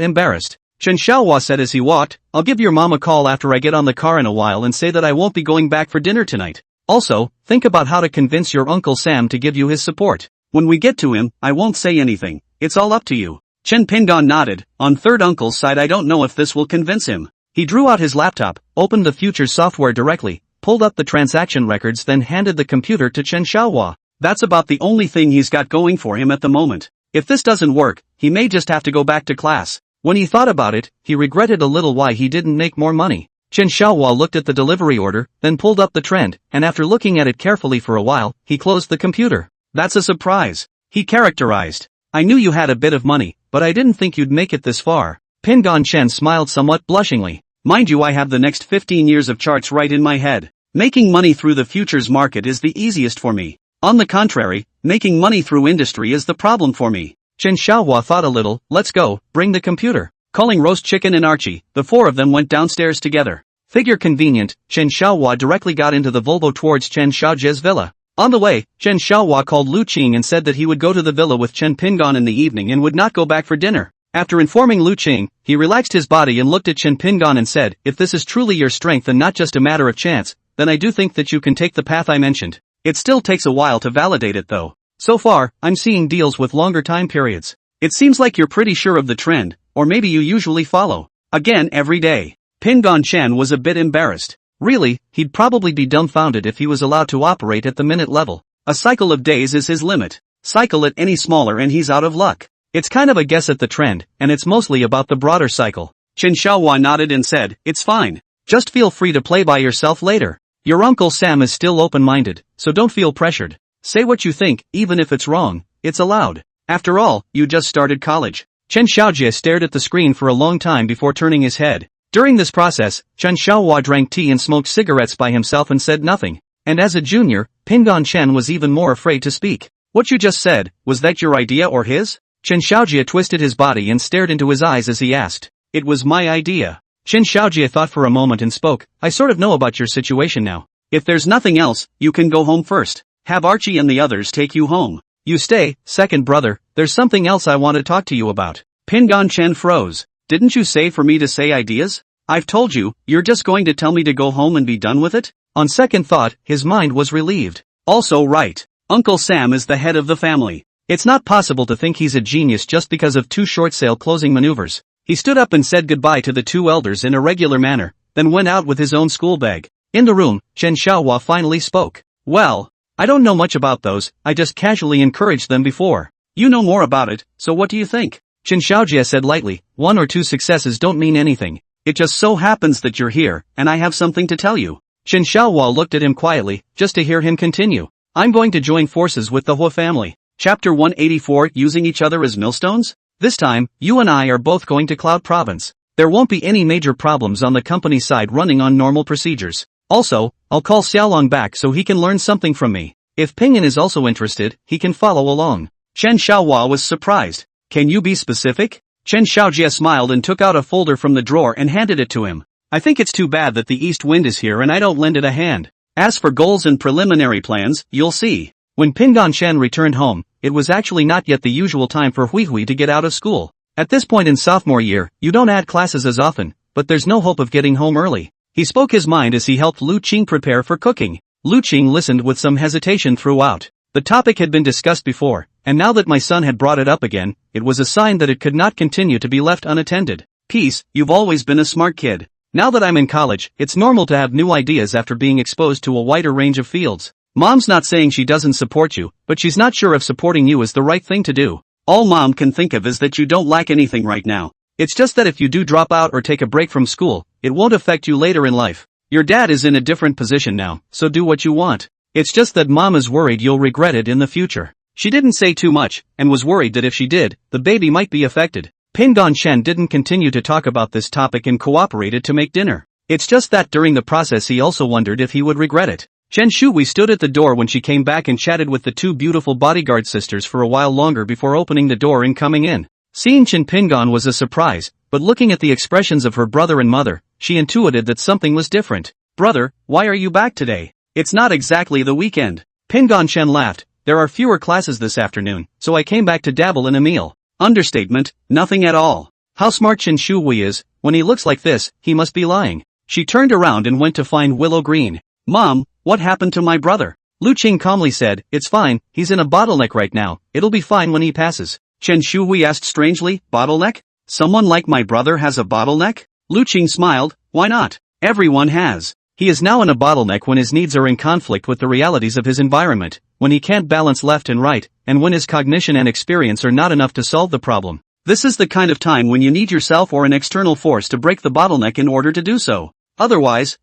embarrassed. Chen Xiaohua said as he walked, I'll give your mom a call after I get on the car in a while and say that I won't be going back for dinner tonight. Also, think about how to convince your Uncle Sam to give you his support. When we get to him, I won't say anything. It's all up to you. Chen Pingon nodded. On third uncle's side, I don't know if this will convince him. He drew out his laptop, opened the Futures software directly, pulled up the transaction records, then handed the computer to Chen Xiaohua. That's about the only thing he's got going for him at the moment. If this doesn't work, he may just have to go back to class. When he thought about it, he regretted a little why he didn't make more money. Chen Xiaohua looked at the delivery order, then pulled up the trend, and after looking at it carefully for a while, he closed the computer. That's a surprise. He characterized. I knew you had a bit of money, but I didn't think you'd make it this far. Pingon Shen smiled somewhat blushingly. Mind you, I have the next 15 years of charts right in my head. Making money through the futures market is the easiest for me. On the contrary, making money through industry is the problem for me. Chen Xiaohua thought a little. Let's go, bring the computer. Calling Roast Chicken and Archie, the four of them went downstairs together. Figure convenient, Chen Xiaohua directly got into the Volvo towards Chen Xiaojie's villa. On the way, Chen Xiaohua called Lu Qing and said that he would go to the villa with Chen Pingon in the evening and would not go back for dinner. After informing Lu Qing, he relaxed his body and looked at Chen Pingon and said, if this is truly your strength and not just a matter of chance, then I do think that you can take the path I mentioned. It still takes a while to validate it though. So far, I'm seeing deals with longer time periods. It seems like you're pretty sure of the trend, or maybe you usually follow. Again every day. Pingon Chen was a bit embarrassed. Really, he'd probably be dumbfounded if he was allowed to operate at the minute level. A cycle of days is his limit. Cycle it any smaller and he's out of luck. It's kind of a guess at the trend, and it's mostly about the broader cycle. Chen Xiaohua nodded and said, it's fine. Just feel free to play by yourself later. Your Uncle Sam is still open-minded, so don't feel pressured. Say what you think, even if it's wrong, it's allowed. After all, you just started college. Chen Xiaojie stared at the screen for a long time before turning his head. During this process, Chen Xiaohua drank tea and smoked cigarettes by himself and said nothing. And as a junior, Pingon Chen was even more afraid to speak. What you just said, was that your idea or his? Chen Xiaojie twisted his body and stared into his eyes as he asked. It was my idea. Chen Xiaojie thought for a moment and spoke. I sort of know about your situation now. If there's nothing else, you can go home first. Have Archie and the others take you home. You stay, second brother, there's something else I want to talk to you about. Pingon Chen froze. Didn't you say for me to say ideas? I've told you, you're just going to tell me to go home and be done with it? On second thought, his mind was relieved. Also right. Uncle Sam is the head of the family. It's not possible to think he's a genius just because of two short sale closing maneuvers. He stood up and said goodbye to the two elders in a regular manner, then went out with his own school bag. In the room, Chen Xiaohua finally spoke. Well, I don't know much about those, I just casually encouraged them before. You know more about it, so what do you think? Chen Xiaojie said lightly, 1 or 2 successes don't mean anything. It just so happens that you're here, and I have something to tell you. Chen Xiaohua looked at him quietly, just to hear him continue. I'm going to join forces with the Hua family. Chapter 184, using each other as millstones? This time, you and I are both going to Cloud Province. There won't be any major problems on the company side running on normal procedures. Also, I'll call Xiaolong back so he can learn something from me. If Pinyin is also interested, he can follow along. Chen Xiaohua was surprised. Can you be specific? Chen Xiaojie smiled and took out a folder from the drawer and handed it to him. I think it's too bad that the east wind is here and I don't lend it a hand. As for goals and preliminary plans, you'll see. When Pingon Shen returned home, it was actually not yet the usual time for Hui Hui to get out of school. At this point in sophomore year, you don't add classes as often, but there's no hope of getting home early. He spoke his mind as he helped Lu Qing prepare for cooking. Lu Qing listened with some hesitation throughout. The topic had been discussed before, and now that my son had brought it up again, it was a sign that it could not continue to be left unattended. Peace, you've always been a smart kid. Now that I'm in college, it's normal to have new ideas after being exposed to a wider range of fields. Mom's not saying she doesn't support you, but she's not sure if supporting you is the right thing to do. All Mom can think of is that you don't lack anything right now. It's just that if you do drop out or take a break from school, it won't affect you later in life. Your dad is in a different position now, so do what you want. It's just that Mom is worried you'll regret it in the future. She didn't say too much, and was worried that if she did, the baby might be affected. Pingon Shen didn't continue to talk about this topic and cooperated to make dinner. It's just that during the process he also wondered if he would regret it. Chen Shui stood at the door when she came back and chatted with the two beautiful bodyguard sisters for a while longer before opening the door and coming in. Seeing Chen Pingon was a surprise, but looking at the expressions of her brother and mother, she intuited that something was different. Brother, why are you back today? It's not exactly the weekend. Pingon Shen laughed. There are fewer classes this afternoon, so I came back to dabble in a meal. Understatement, nothing at all. How smart Chen Shui is. When he looks like this, he must be lying. She turned around and went to find Willow Green. Mom, what happened to my brother? Lu Qing calmly said, it's fine, he's in a bottleneck right now, it'll be fine when he passes. Chen Shui asked strangely, bottleneck? Someone like my brother has a bottleneck? Lu Qing smiled, why not? Everyone has. He is now in a bottleneck when his needs are in conflict with the realities of his environment, when he can't balance left and right, and when his cognition and experience are not enough to solve the problem. This is the kind of time when you need yourself or an external force to break the bottleneck in order to do so. Otherwise,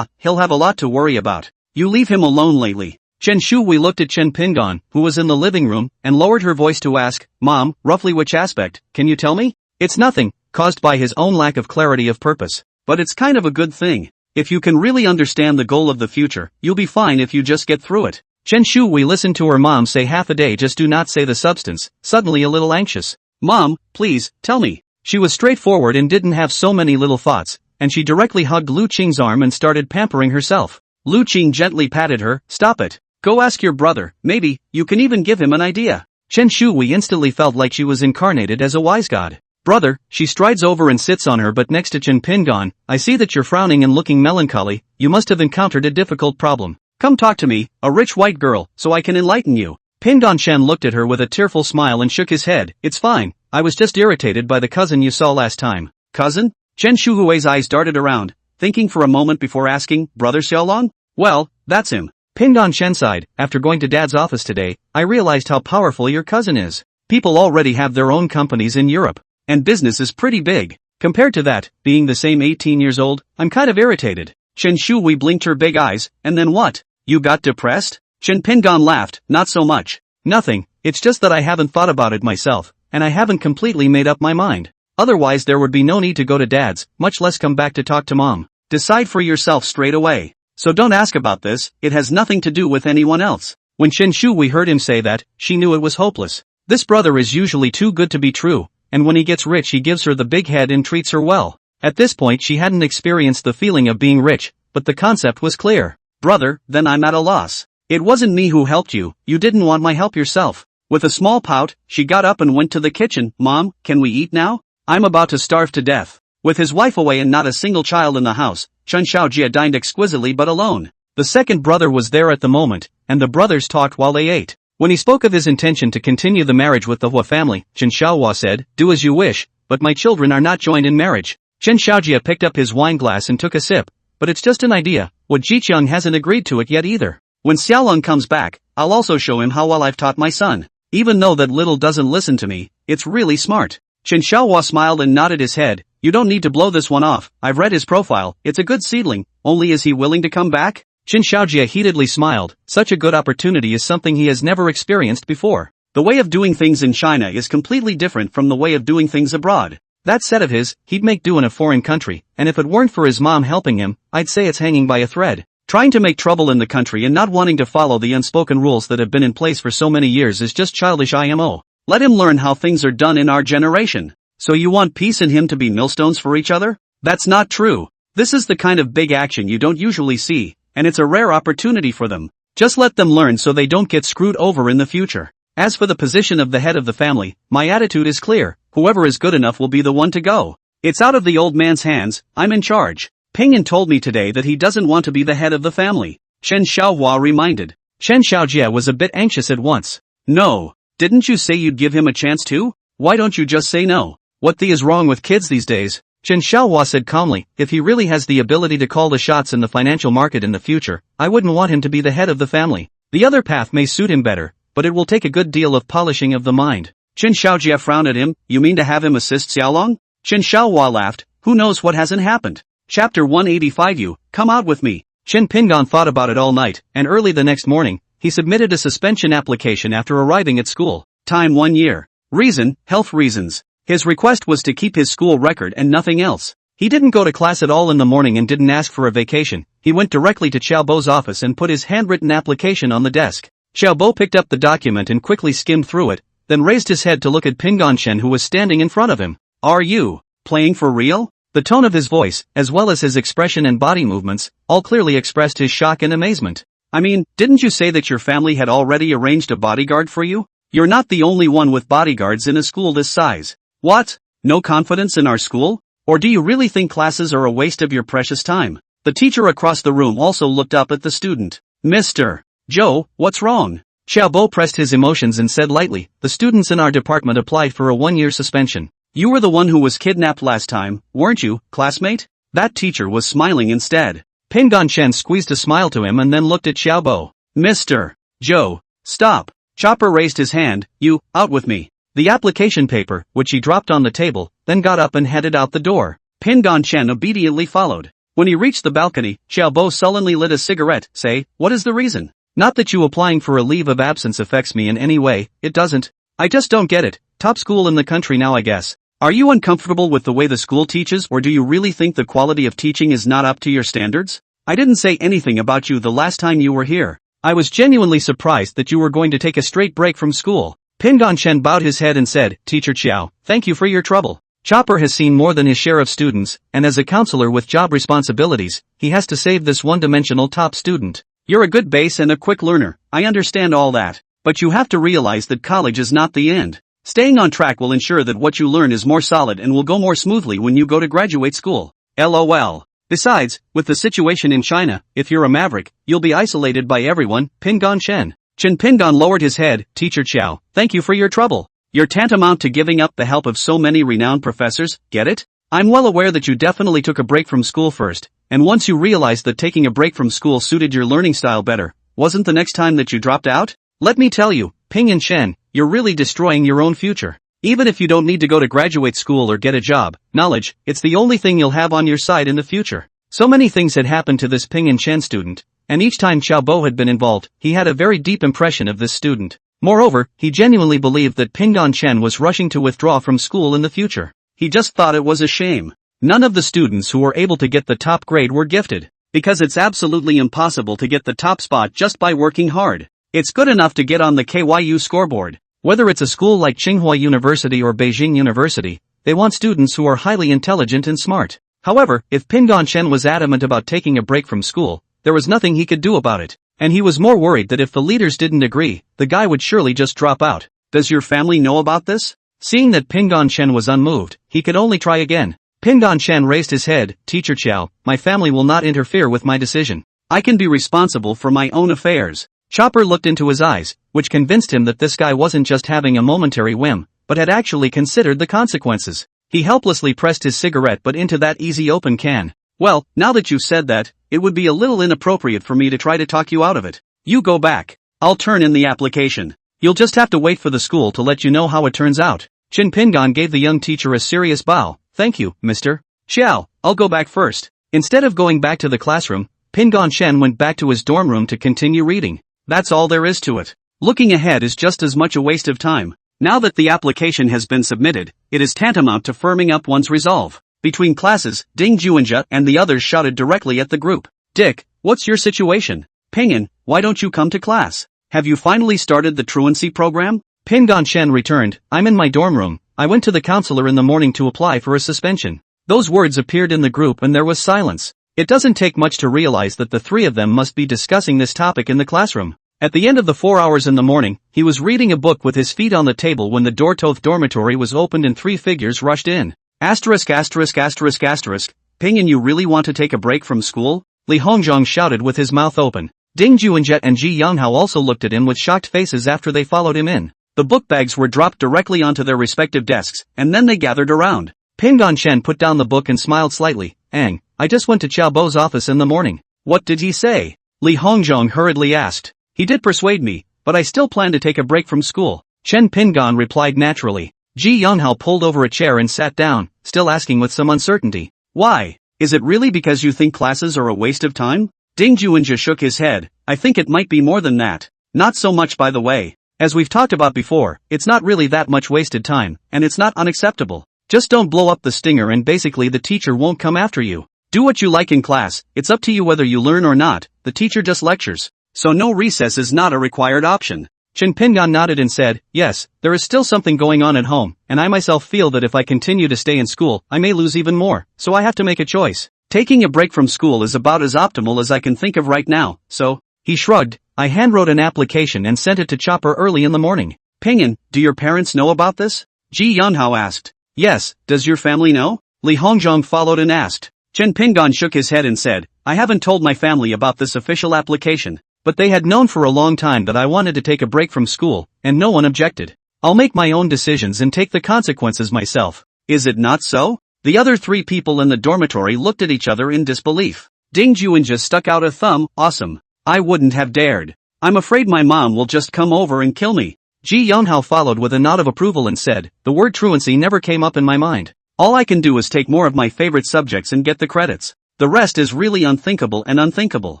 he'll have a lot to worry about. You leave him alone lately. Chen Shui looked at Chen Pingon, who was in the living room, and lowered her voice to ask, Mom, roughly which aspect, can you tell me? It's nothing, caused by his own lack of clarity of purpose. But it's kind of a good thing. If you can really understand the goal of the future, you'll be fine if you just get through it. Chen Shui listened to her mom say half a day just do not say the substance, suddenly a little anxious. Mom, please, tell me. She was straightforward and didn't have so many little thoughts, and she directly hugged Lu Qing's arm and started pampering herself. Lu Qing gently patted her, stop it. Go ask your brother, maybe, you can even give him an idea. Chen Shui instantly felt like she was incarnated as a wise god. Brother, she strides over and sits on her butt next to Chen Pingon. I see that you're frowning and looking melancholy, you must have encountered a difficult problem. Come talk to me, a rich white girl, so I can enlighten you. Pingon Shen looked at her with a tearful smile and shook his head. It's fine, I was just irritated by the cousin you saw last time. Cousin? Chen Shuhui's eyes darted around, thinking for a moment before asking, Brother Xiaolong? Well, that's him. Pingon Shen sighed, after going to Dad's office today, I realized how powerful your cousin is. People already have their own companies in Europe. And business is pretty big. Compared to that, being the same 18 years old, I'm kind of irritated. Chen Shui blinked her big eyes, and then what? You got depressed? Chen Pingon laughed, not so much. Nothing, it's just that I haven't thought about it myself, and I haven't completely made up my mind. Otherwise there would be no need to go to Dad's, much less come back to talk to Mom. Decide for yourself straight away. So don't ask about this, it has nothing to do with anyone else. When Chen Shui heard him say that, she knew it was hopeless. This brother is usually too good to be true. And when he gets rich he gives her the big head and treats her well. At this point she hadn't experienced the feeling of being rich, but the concept was clear. Brother, then I'm at a loss. It wasn't me who helped you, you didn't want my help yourself. With a small pout, she got up and went to the kitchen. Mom, can we eat now? I'm about to starve to death. With his wife away and not a single child in the house, Chen Xiaojia dined exquisitely but alone. The second brother was there at the moment, and the brothers talked while they ate. When he spoke of his intention to continue the marriage with the Hua family, Chen Xiaohua said, do as you wish, but my children are not joined in marriage. Chen Xiaojia picked up his wine glass and took a sip, but it's just an idea, what Jiqiang hasn't agreed to it yet either. When Xiaolong comes back, I'll also show him how well I've taught my son. Even though that little doesn't listen to me, it's really smart. Chen Xiaohua smiled and nodded his head, you don't need to blow this one off, I've read his profile, it's a good seedling, only is he willing to come back? Chen Xiaojia heatedly smiled, such a good opportunity is something he has never experienced before. The way of doing things in China is completely different from the way of doing things abroad. That said of his, he'd make do in a foreign country, and if it weren't for his mom helping him, I'd say it's hanging by a thread. Trying to make trouble in the country and not wanting to follow the unspoken rules that have been in place for so many years is just childish IMO. Let him learn how things are done in our generation. So you want peace and him to be millstones for each other? That's not true. This is the kind of big action you don't usually see, and it's a rare opportunity for them. Just let them learn so they don't get screwed over in the future. As for the position of the head of the family, my attitude is clear, whoever is good enough will be the one to go. It's out of the old man's hands, I'm in charge. Pingyan told me today that he doesn't want to be the head of the family. Chen Xiaohua reminded. Chen Xiaojia was a bit anxious at once. No, didn't you say you'd give him a chance too? Why don't you just say no? What the is wrong with kids these days? Chen Xiaohua said calmly, if he really has the ability to call the shots in the financial market in the future, I wouldn't want him to be the head of the family. The other path may suit him better, but it will take a good deal of polishing of the mind. Chen Xiaojie frowned at him. You mean to have him assist Xiaolong? Chen Xiaohua laughed. Who knows what hasn't happened? Chapter 185. You, come out with me. Chen Pingon thought about it all night, and early the next morning, he submitted a suspension application after arriving at school. Time 1 year. Reason, health reasons. His request was to keep his school record and nothing else. He didn't go to class at all in the morning and didn't ask for a vacation. He went directly to Xiaobo's office and put his handwritten application on the desk. Xiaobo picked up the document and quickly skimmed through it, then raised his head to look at Pingon Shen, who was standing in front of him. Are you playing for real? The tone of his voice, as well as his expression and body movements, all clearly expressed his shock and amazement. I mean, didn't you say that your family had already arranged a bodyguard for you? You're not the only one with bodyguards in a school this size. What? No confidence in our school? Or do you really think classes are a waste of your precious time? The teacher across the room also looked up at the student. Mr. Joe, what's wrong? Xiaobo pressed his emotions and said lightly, the students in our department applied for a 1-year suspension. You were the one who was kidnapped last time, weren't you, classmate? That teacher was smiling instead. Pingon Shen squeezed a smile to him and then looked at Xiaobo. Mr. Joe, stop. Chopper raised his hand. You, out with me. The application paper, which he dropped on the table, then got up and headed out the door. Pingon Shen obediently followed. When he reached the balcony, Xiaobo sullenly lit a cigarette. Say, what is the reason? Not that you applying for a leave of absence affects me in any way, it doesn't. I just don't get it. Top school in the country now, I guess. Are you uncomfortable with the way the school teaches, or do you really think the quality of teaching is not up to your standards? I didn't say anything about you the last time you were here. I was genuinely surprised that you were going to take a straight break from school. Pingon Shen bowed his head and said, Teacher Qiao, thank you for your trouble. Chopper has seen more than his share of students, and as a counselor with job responsibilities, he has to save this one-dimensional top student. You're a good base and a quick learner, I understand all that. But you have to realize that college is not the end. Staying on track will ensure that what you learn is more solid and will go more smoothly when you go to graduate school. LOL. Besides, with the situation in China, if you're a maverick, you'll be isolated by everyone. Pingon Shen. Chen Pingon lowered his head. Teacher Qiao, thank you for your trouble. You're tantamount to giving up the help of so many renowned professors, get it? I'm well aware that you definitely took a break from school first, and once you realized that taking a break from school suited your learning style better, wasn't the next time that you dropped out? Let me tell you, Pingon Shen, you're really destroying your own future. Even if you don't need to go to graduate school or get a job, knowledge, it's the only thing you'll have on your side in the future. So many things had happened to this Pingon Shen student, and each time Xiaobo had been involved, he had a very deep impression of this student. Moreover, he genuinely believed that Pingon Shen was rushing to withdraw from school in the future. He just thought it was a shame. None of the students who were able to get the top grade were gifted, because it's absolutely impossible to get the top spot just by working hard. It's good enough to get on the KYU scoreboard. Whether it's a school like Tsinghua University or Beijing University, they want students who are highly intelligent and smart. However, if Pingon Shen was adamant about taking a break from school, there was nothing he could do about it, and he was more worried that if the leaders didn't agree, the guy would surely just drop out. Does your family know about this? Seeing that Pingon Shen was unmoved, he could only try again. Pingon Shen raised his head. Teacher Qiao, my family will not interfere with my decision. I can be responsible for my own affairs. Chopper looked into his eyes, which convinced him that this guy wasn't just having a momentary whim, but had actually considered the consequences. He helplessly pressed his cigarette butt into that easy open can. Well, now that you've said that, it would be a little inappropriate for me to try to talk you out of it. You go back. I'll turn in the application. You'll just have to wait for the school to let you know how it turns out. Chen Pingon gave the young teacher a serious bow. Thank you, Mr. Xiao, I'll go back first. Instead of going back to the classroom, Pingon Shen went back to his dorm room to continue reading. That's all there is to it. Looking ahead is just as much a waste of time. Now that the application has been submitted, it is tantamount to firming up one's resolve. Between classes, Ding Juanjia and the others shouted directly at the group. Dick, what's your situation? Pingon, why don't you come to class? Have you finally started the truancy program? Pingon Shen returned. I'm in my dorm room. I went to the counselor in the morning to apply for a suspension. Those words appeared in the group and there was silence. It doesn't take much to realize that the three of them must be discussing this topic in the classroom. At the end of the 4 hours in the morning, he was reading a book with his feet on the table when the door to the dormitory was opened and 3 figures rushed in. Asterisk. Pingon, you really want to take a break from school? Li Hongzhong shouted with his mouth open. Ding Juanjia and Ji Yonghao also looked at him with shocked faces after they followed him in. The book bags were dropped directly onto their respective desks, and then they gathered around. Pingon Shen put down the book and smiled slightly. I just went to Xiaobo's office in the morning. What did he say? Li Hongzhong hurriedly asked. He did persuade me, but I still plan to take a break from school. Chen Pingon replied naturally. Ji Yonghao pulled over a chair and sat down, still asking with some uncertainty. Why? Is it really because you think classes are a waste of time? Ding Juinja shook his head. I think it might be more than that. Not so much, by the way. As we've talked about before, it's not really that much wasted time, and it's not unacceptable. Just don't blow up the stinger and basically the teacher won't come after you. Do what you like in class, it's up to you whether you learn or not, the teacher just lectures. So no recess is not a required option. Chen Pingon nodded and said, yes, there is still something going on at home, and I myself feel that if I continue to stay in school, I may lose even more, so I have to make a choice. Taking a break from school is about as optimal as I can think of right now, so. He shrugged. I handwrote an application and sent it to Chopper early in the morning. Pingon, do your parents know about this? Ji Yonhao asked. Yes, does your family know? Li Hongzhong followed and asked. Chen Pingon shook his head and said, I haven't told my family about this official application. But they had known for a long time that I wanted to take a break from school, and no one objected. I'll make my own decisions and take the consequences myself. Is it not so? The other three people in the dormitory looked at each other in disbelief. Ding Juinja stuck out a thumb. Awesome. I wouldn't have dared. I'm afraid my mom will just come over and kill me. Ji Yonghao followed with a nod of approval and said, the word truancy never came up in my mind. All I can do is take more of my favorite subjects and get the credits. The rest is really unthinkable and unthinkable.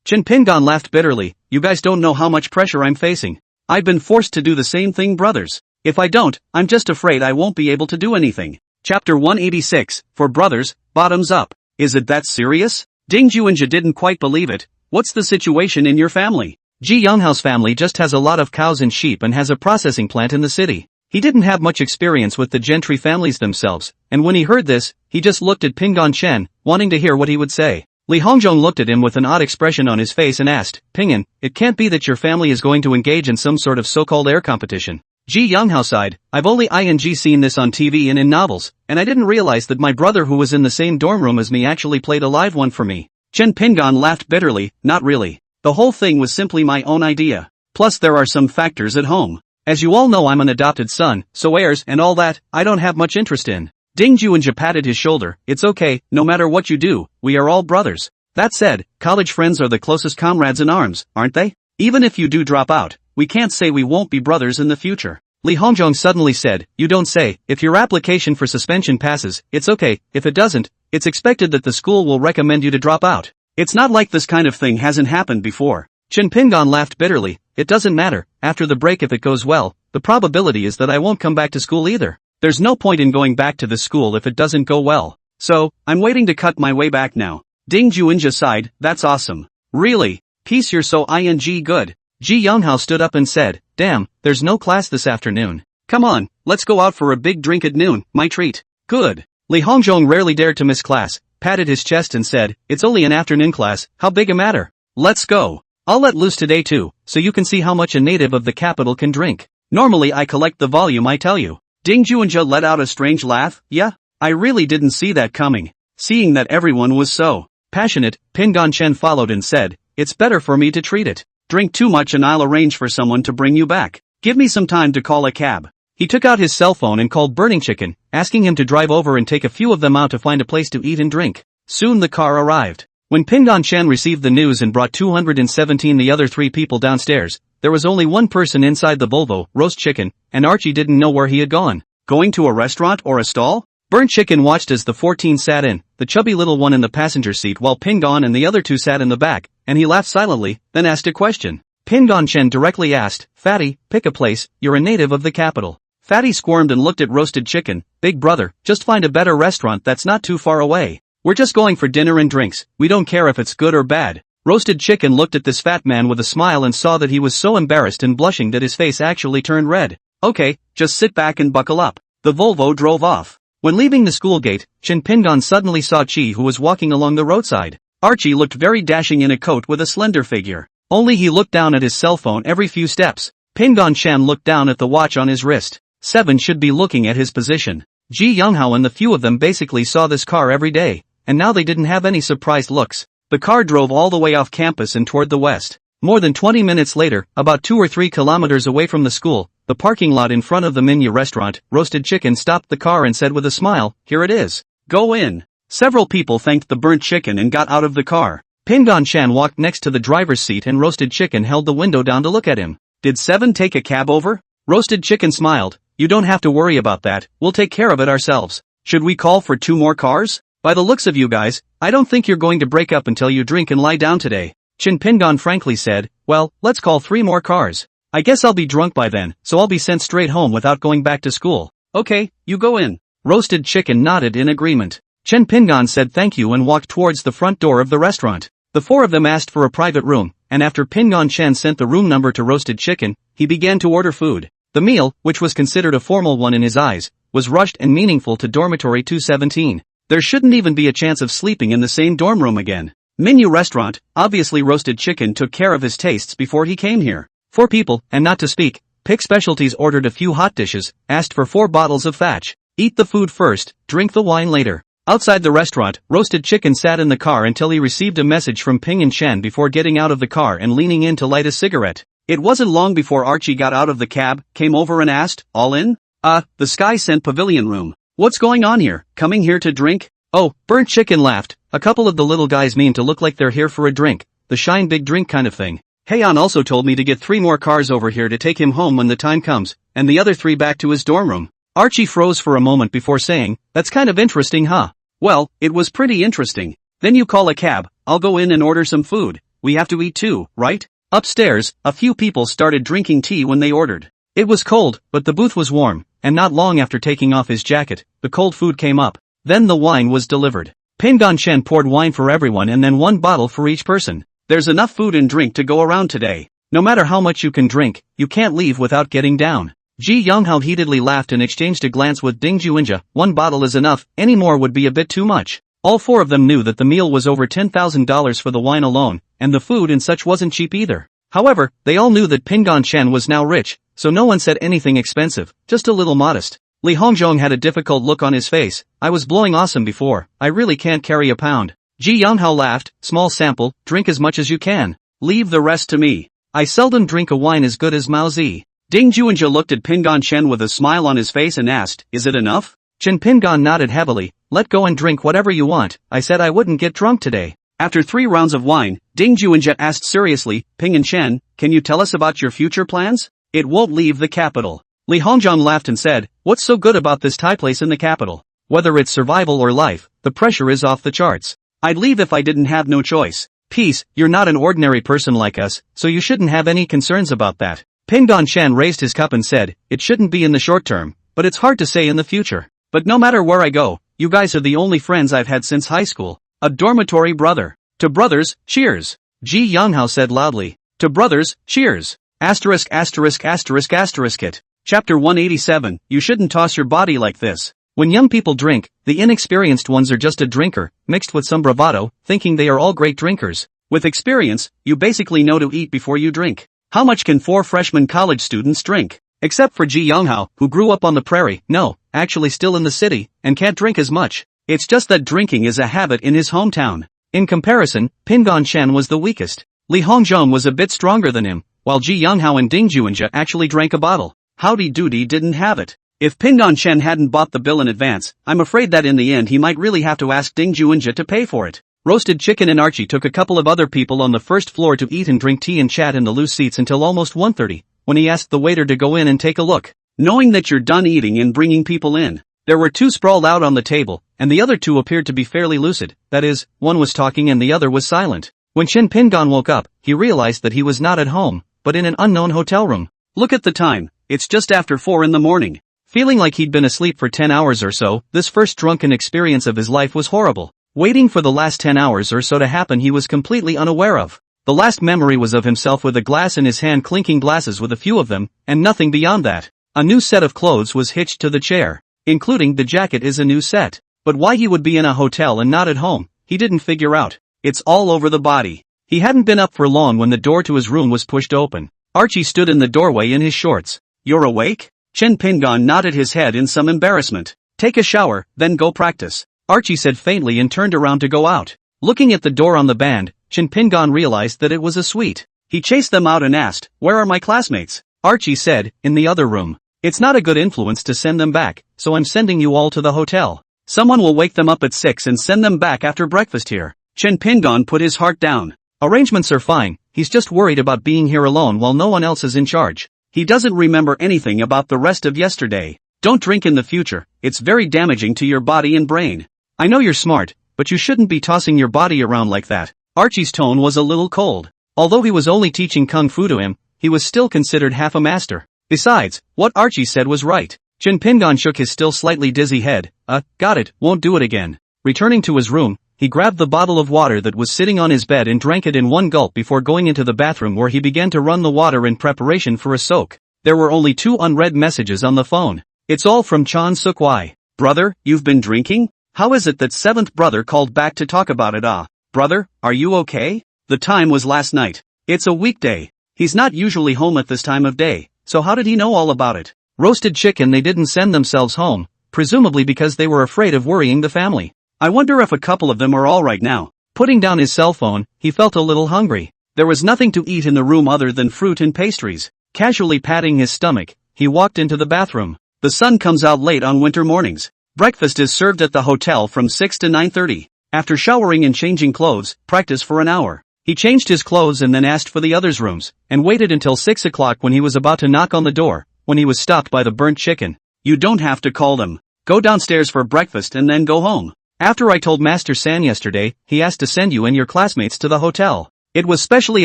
Chen Pingon laughed bitterly. You guys don't know how much pressure I'm facing. I've been forced to do the same thing, brothers. If I don't, I'm just afraid I won't be able to do anything. Chapter 186, for brothers, bottoms up. Is it that serious? Ding Juinja didn't quite believe it. What's the situation in your family? Ji Yonghao's family just has a lot of cows and sheep and has a processing plant in the city. He didn't have much experience with the gentry families themselves, and when he heard this, he just looked at Pingon Shen, wanting to hear what he would say. Li Hongzhong looked at him with an odd expression on his face and asked, Pingon, it can't be that your family is going to engage in some sort of so-called air competition. Ji Yonghao sighed, I've only seen this on TV and in novels, and I didn't realize that my brother who was in the same dorm room as me actually played a live one for me. Chen Pingon laughed bitterly, not really. The whole thing was simply my own idea. Plus there are some factors at home. As you all know, I'm an adopted son, so heirs and all that, I don't have much interest in. Ding Juinja patted his shoulder. It's okay, no matter what you do, we are all brothers. That said, college friends are the closest comrades in arms, aren't they? Even if you do drop out, we can't say we won't be brothers in the future. Li Hongzhong suddenly said, you don't say. If your application for suspension passes, it's okay. If it doesn't, it's expected that the school will recommend you to drop out. It's not like this kind of thing hasn't happened before. Chen Pingon laughed bitterly. It doesn't matter. After the break, if it goes well, the probability is that I won't come back to school either. There's no point in going back to the school if it doesn't go well. So, I'm waiting to cut my way back now. Ding Juinja sighed. That's awesome. Really? Peace, you're so good. Ji Yonghao stood up and said, damn, there's no class this afternoon. Come on, let's go out for a big drink at noon, my treat. Good. Li Hongzhong rarely dared to miss class, patted his chest and said, it's only an afternoon class, how big a matter? Let's go. I'll let loose today too, so you can see how much a native of the capital can drink. Normally I collect the volume, I tell you. Ding Juinja let out a strange laugh. Yeah, I really didn't see that coming. Seeing that everyone was so passionate, Pingon Shen followed and said, it's better for me to treat it. Drink too much and I'll arrange for someone to bring you back. Give me some time to call a cab. He took out his cell phone and called Burning Chicken, asking him to drive over and take a few of them out to find a place to eat and drink. Soon the car arrived. When Pingon Shen received the news and brought 217 the other three people downstairs, there was only one person inside the Volvo, roast chicken, and Archie didn't know where he had gone. Going to a restaurant or a stall? Burnt Chicken watched as the 14 sat in, the chubby little one in the passenger seat while Pingon and the other two sat in the back, and he laughed silently, then asked a question. Pingon Shen directly asked, Fatty, pick a place, you're a native of the capital. Fatty squirmed and looked at Roasted Chicken. Big brother, just find a better restaurant that's not too far away. We're just going for dinner and drinks, we don't care if it's good or bad. Roasted Chicken looked at this fat man with a smile and saw that he was so embarrassed and blushing that his face actually turned red. Okay, just sit back and buckle up. The Volvo drove off. When leaving the school gate, Chen Pingon suddenly saw Chi, who was walking along the roadside. Archie looked very dashing in a coat with a slender figure. Only he looked down at his cell phone every few steps. Pingon Shen looked down at the watch on his wrist. 7 should be looking at his position. Ji Yonghao and the few of them basically saw this car every day, and now they didn't have any surprised looks. The car drove all the way off campus and toward the west. More than 20 minutes later, about 2 or 3 kilometers away from the school, the parking lot in front of the Minya restaurant, Roasted Chicken stopped the car and said with a smile, "Here it is. Go in." Several people thanked the burnt chicken and got out of the car. Pingon-chan walked next to the driver's seat and Roasted Chicken held the window down to look at him. "Did Seven take a cab over?" Roasted Chicken smiled. "You don't have to worry about that, we'll take care of it ourselves. Should we call for 2 more cars? By the looks of you guys, I don't think you're going to break up until you drink and lie down today." Chin Pingon frankly said, "Well, let's call 3 more cars. I guess I'll be drunk by then, so I'll be sent straight home without going back to school." "Okay, you go in." Roasted Chicken nodded in agreement. Chen Pingon said thank you and walked towards the front door of the restaurant. The 4 of them asked for a private room, and after Pingon Chen sent the room number to Roasted Chicken, he began to order food. The meal, which was considered a formal one in his eyes, was rushed and meaningful to dormitory 217. There shouldn't even be a chance of sleeping in the same dorm room again. Menu restaurant, obviously Roasted Chicken took care of his tastes before he came here. 4 people, and not to speak, Pick Specialties ordered a few hot dishes, asked for 4 bottles of thatch. Eat the food first, drink the wine later. Outside the restaurant, Roasted Chicken sat in the car until he received a message from Ping and Chen before getting out of the car and leaning in to light a cigarette. It wasn't long before Archie got out of the cab, came over and asked, "All in?" The Sky Scent Pavilion room. "What's going on here, coming here to drink?" "Oh," Burnt Chicken laughed. "A couple of the little guys mean to look like they're here for a drink. The shine big drink kind of thing. Heian also told me to get 3 more cars over here to take him home when the time comes, and the other 3 back to his dorm room." Archie froze for a moment before saying, "That's kind of interesting, huh?" "Well, it was pretty interesting. Then you call a cab, I'll go in and order some food. We have to eat too, right?" Upstairs, a few people started drinking tea when they ordered. It was cold, but the booth was warm, and not long after taking off his jacket, the cold food came up. Then the wine was delivered. Pingon Chen poured wine for everyone and then 1 bottle for each person. "There's enough food and drink to go around today. No matter how much you can drink, you can't leave without getting down." Ji Younghao heatedly laughed and exchanged a glance with Ding Juinja. "1 bottle is enough, any more would be a bit too much." All 4 of them knew that the meal was over $10,000 for the wine alone, and the food and such wasn't cheap either. However, they all knew that Pingon Chen was now rich, so no one said anything expensive, just a little modest. Li Hongzhong had a difficult look on his face. "I was blowing awesome before, I really can't carry a pound." Ji Younghao laughed. "Small sample, drink as much as you can. Leave the rest to me. I seldom drink a wine as good as Mao Zi." Ding Juinja looked at Pingon Chen with a smile on his face and asked, "Is it enough?" Chen Pingon nodded heavily. "Let go and drink whatever you want, I said I wouldn't get drunk today." After 3 rounds of wine, Ding Juinja asked seriously, "Ping and Chen, can you tell us about your future plans?" "It won't leave the capital." Li Hongzhong laughed and said, "What's so good about this Thai place in the capital? Whether it's survival or life, the pressure is off the charts. I'd leave if I didn't have no choice." "Peace, you're not an ordinary person like us, so you shouldn't have any concerns about that." Pingon Chen raised his cup and said, "It shouldn't be in the short term, but it's hard to say in the future. But no matter where I go, you guys are the only friends I've had since high school. A dormitory brother. To brothers, cheers." Ji Younghao said loudly. "To brothers, cheers. Asterisk asterisk asterisk asterisk it." Chapter 187, You shouldn't toss your body like this. When young people drink, the inexperienced ones are just a drinker, mixed with some bravado, thinking they are all great drinkers. With experience, you basically know to eat before you drink. How much can 4 freshman college students drink? Except for Ji Younghao, who grew up on the prairie, no, actually still in the city, and can't drink as much. It's just that drinking is a habit in his hometown. In comparison, Pingon Chen was the weakest. Li Hongzhong was a bit stronger than him, while Ji Younghao and Ding Juinja actually drank a bottle. Howdy Doody didn't have it. If Pingon Chen hadn't bought the bill in advance, I'm afraid that in the end he might really have to ask Ding Juinja to pay for it. Roasted Chicken and Archie took a couple of other people on the first floor to eat and drink tea and chat in the loose seats until almost 1:30, when he asked the waiter to go in and take a look. "Knowing that you're done eating and bringing people in." There were 2 sprawled out on the table, and the other 2 appeared to be fairly lucid, that is, one was talking and the other was silent. When Chen Pingon woke up, he realized that he was not at home, but in an unknown hotel room. Look at the time, it's just after 4 in the morning. Feeling like he'd been asleep for 10 hours or so, this first drunken experience of his life was horrible. Waiting for the last 10 hours or so to happen he was completely unaware of. The last memory was of himself with a glass in his hand clinking glasses with a few of them, and nothing beyond that. A new set of clothes was hitched to the chair. Including the jacket is a new set. But why he would be in a hotel and not at home, he didn't figure out. It's all over the body. He hadn't been up for long when the door to his room was pushed open. Archie stood in the doorway in his shorts. "You're awake?" Chen Pingon nodded his head in some embarrassment. "Take a shower, then go practice," Archie said faintly and turned around to go out. Looking at the door on the band, Chen Pingon realized that it was a suite. He chased them out and asked, "Where are my classmates?" Archie said, in the other room. It's not a good influence to send them back, so I'm sending you all to the hotel. Someone will wake them up at 6 and send them back after breakfast here. Chen Pingon put his heart down. Arrangements are fine, he's just worried about being here alone while no one else is in charge. He doesn't remember anything about the rest of yesterday. Don't drink in the future, it's very damaging to your body and brain. I know you're smart, but you shouldn't be tossing your body around like that. Archie's tone was a little cold. Although he was only teaching kung fu to him, he was still considered half a master. Besides, what Archie said was right. Chen Pingon shook his still slightly dizzy head. Got it, won't do it again. Returning to his room, he grabbed the bottle of water that was sitting on his bed and drank it in one gulp before going into the bathroom where he began to run the water in preparation for a soak. There were only 2 unread messages on the phone. It's all from Chan Suk-wai. Brother, you've been drinking? How is it that 7th brother called back to talk about it? Brother, are you okay? The time was last night. It's a weekday. He's not usually home at this time of day, so how did he know all about it? Roasted chicken. They didn't send themselves home, presumably because they were afraid of worrying the family. I wonder if a couple of them are all right now. Putting down his cell phone, he felt a little hungry. There was nothing to eat in the room other than fruit and pastries. Casually patting his stomach, he walked into the bathroom. The sun comes out late on winter mornings. Breakfast is served at the hotel from 6 to 9:30. After showering and changing clothes, practice for an hour. He changed his clothes and then asked for the others' rooms, and waited until 6 o'clock when he was about to knock on the door, when he was stopped by the burnt chicken. You don't have to call them. Go downstairs for breakfast and then go home. After I told Master San yesterday, he asked to send you and your classmates to the hotel. It was specially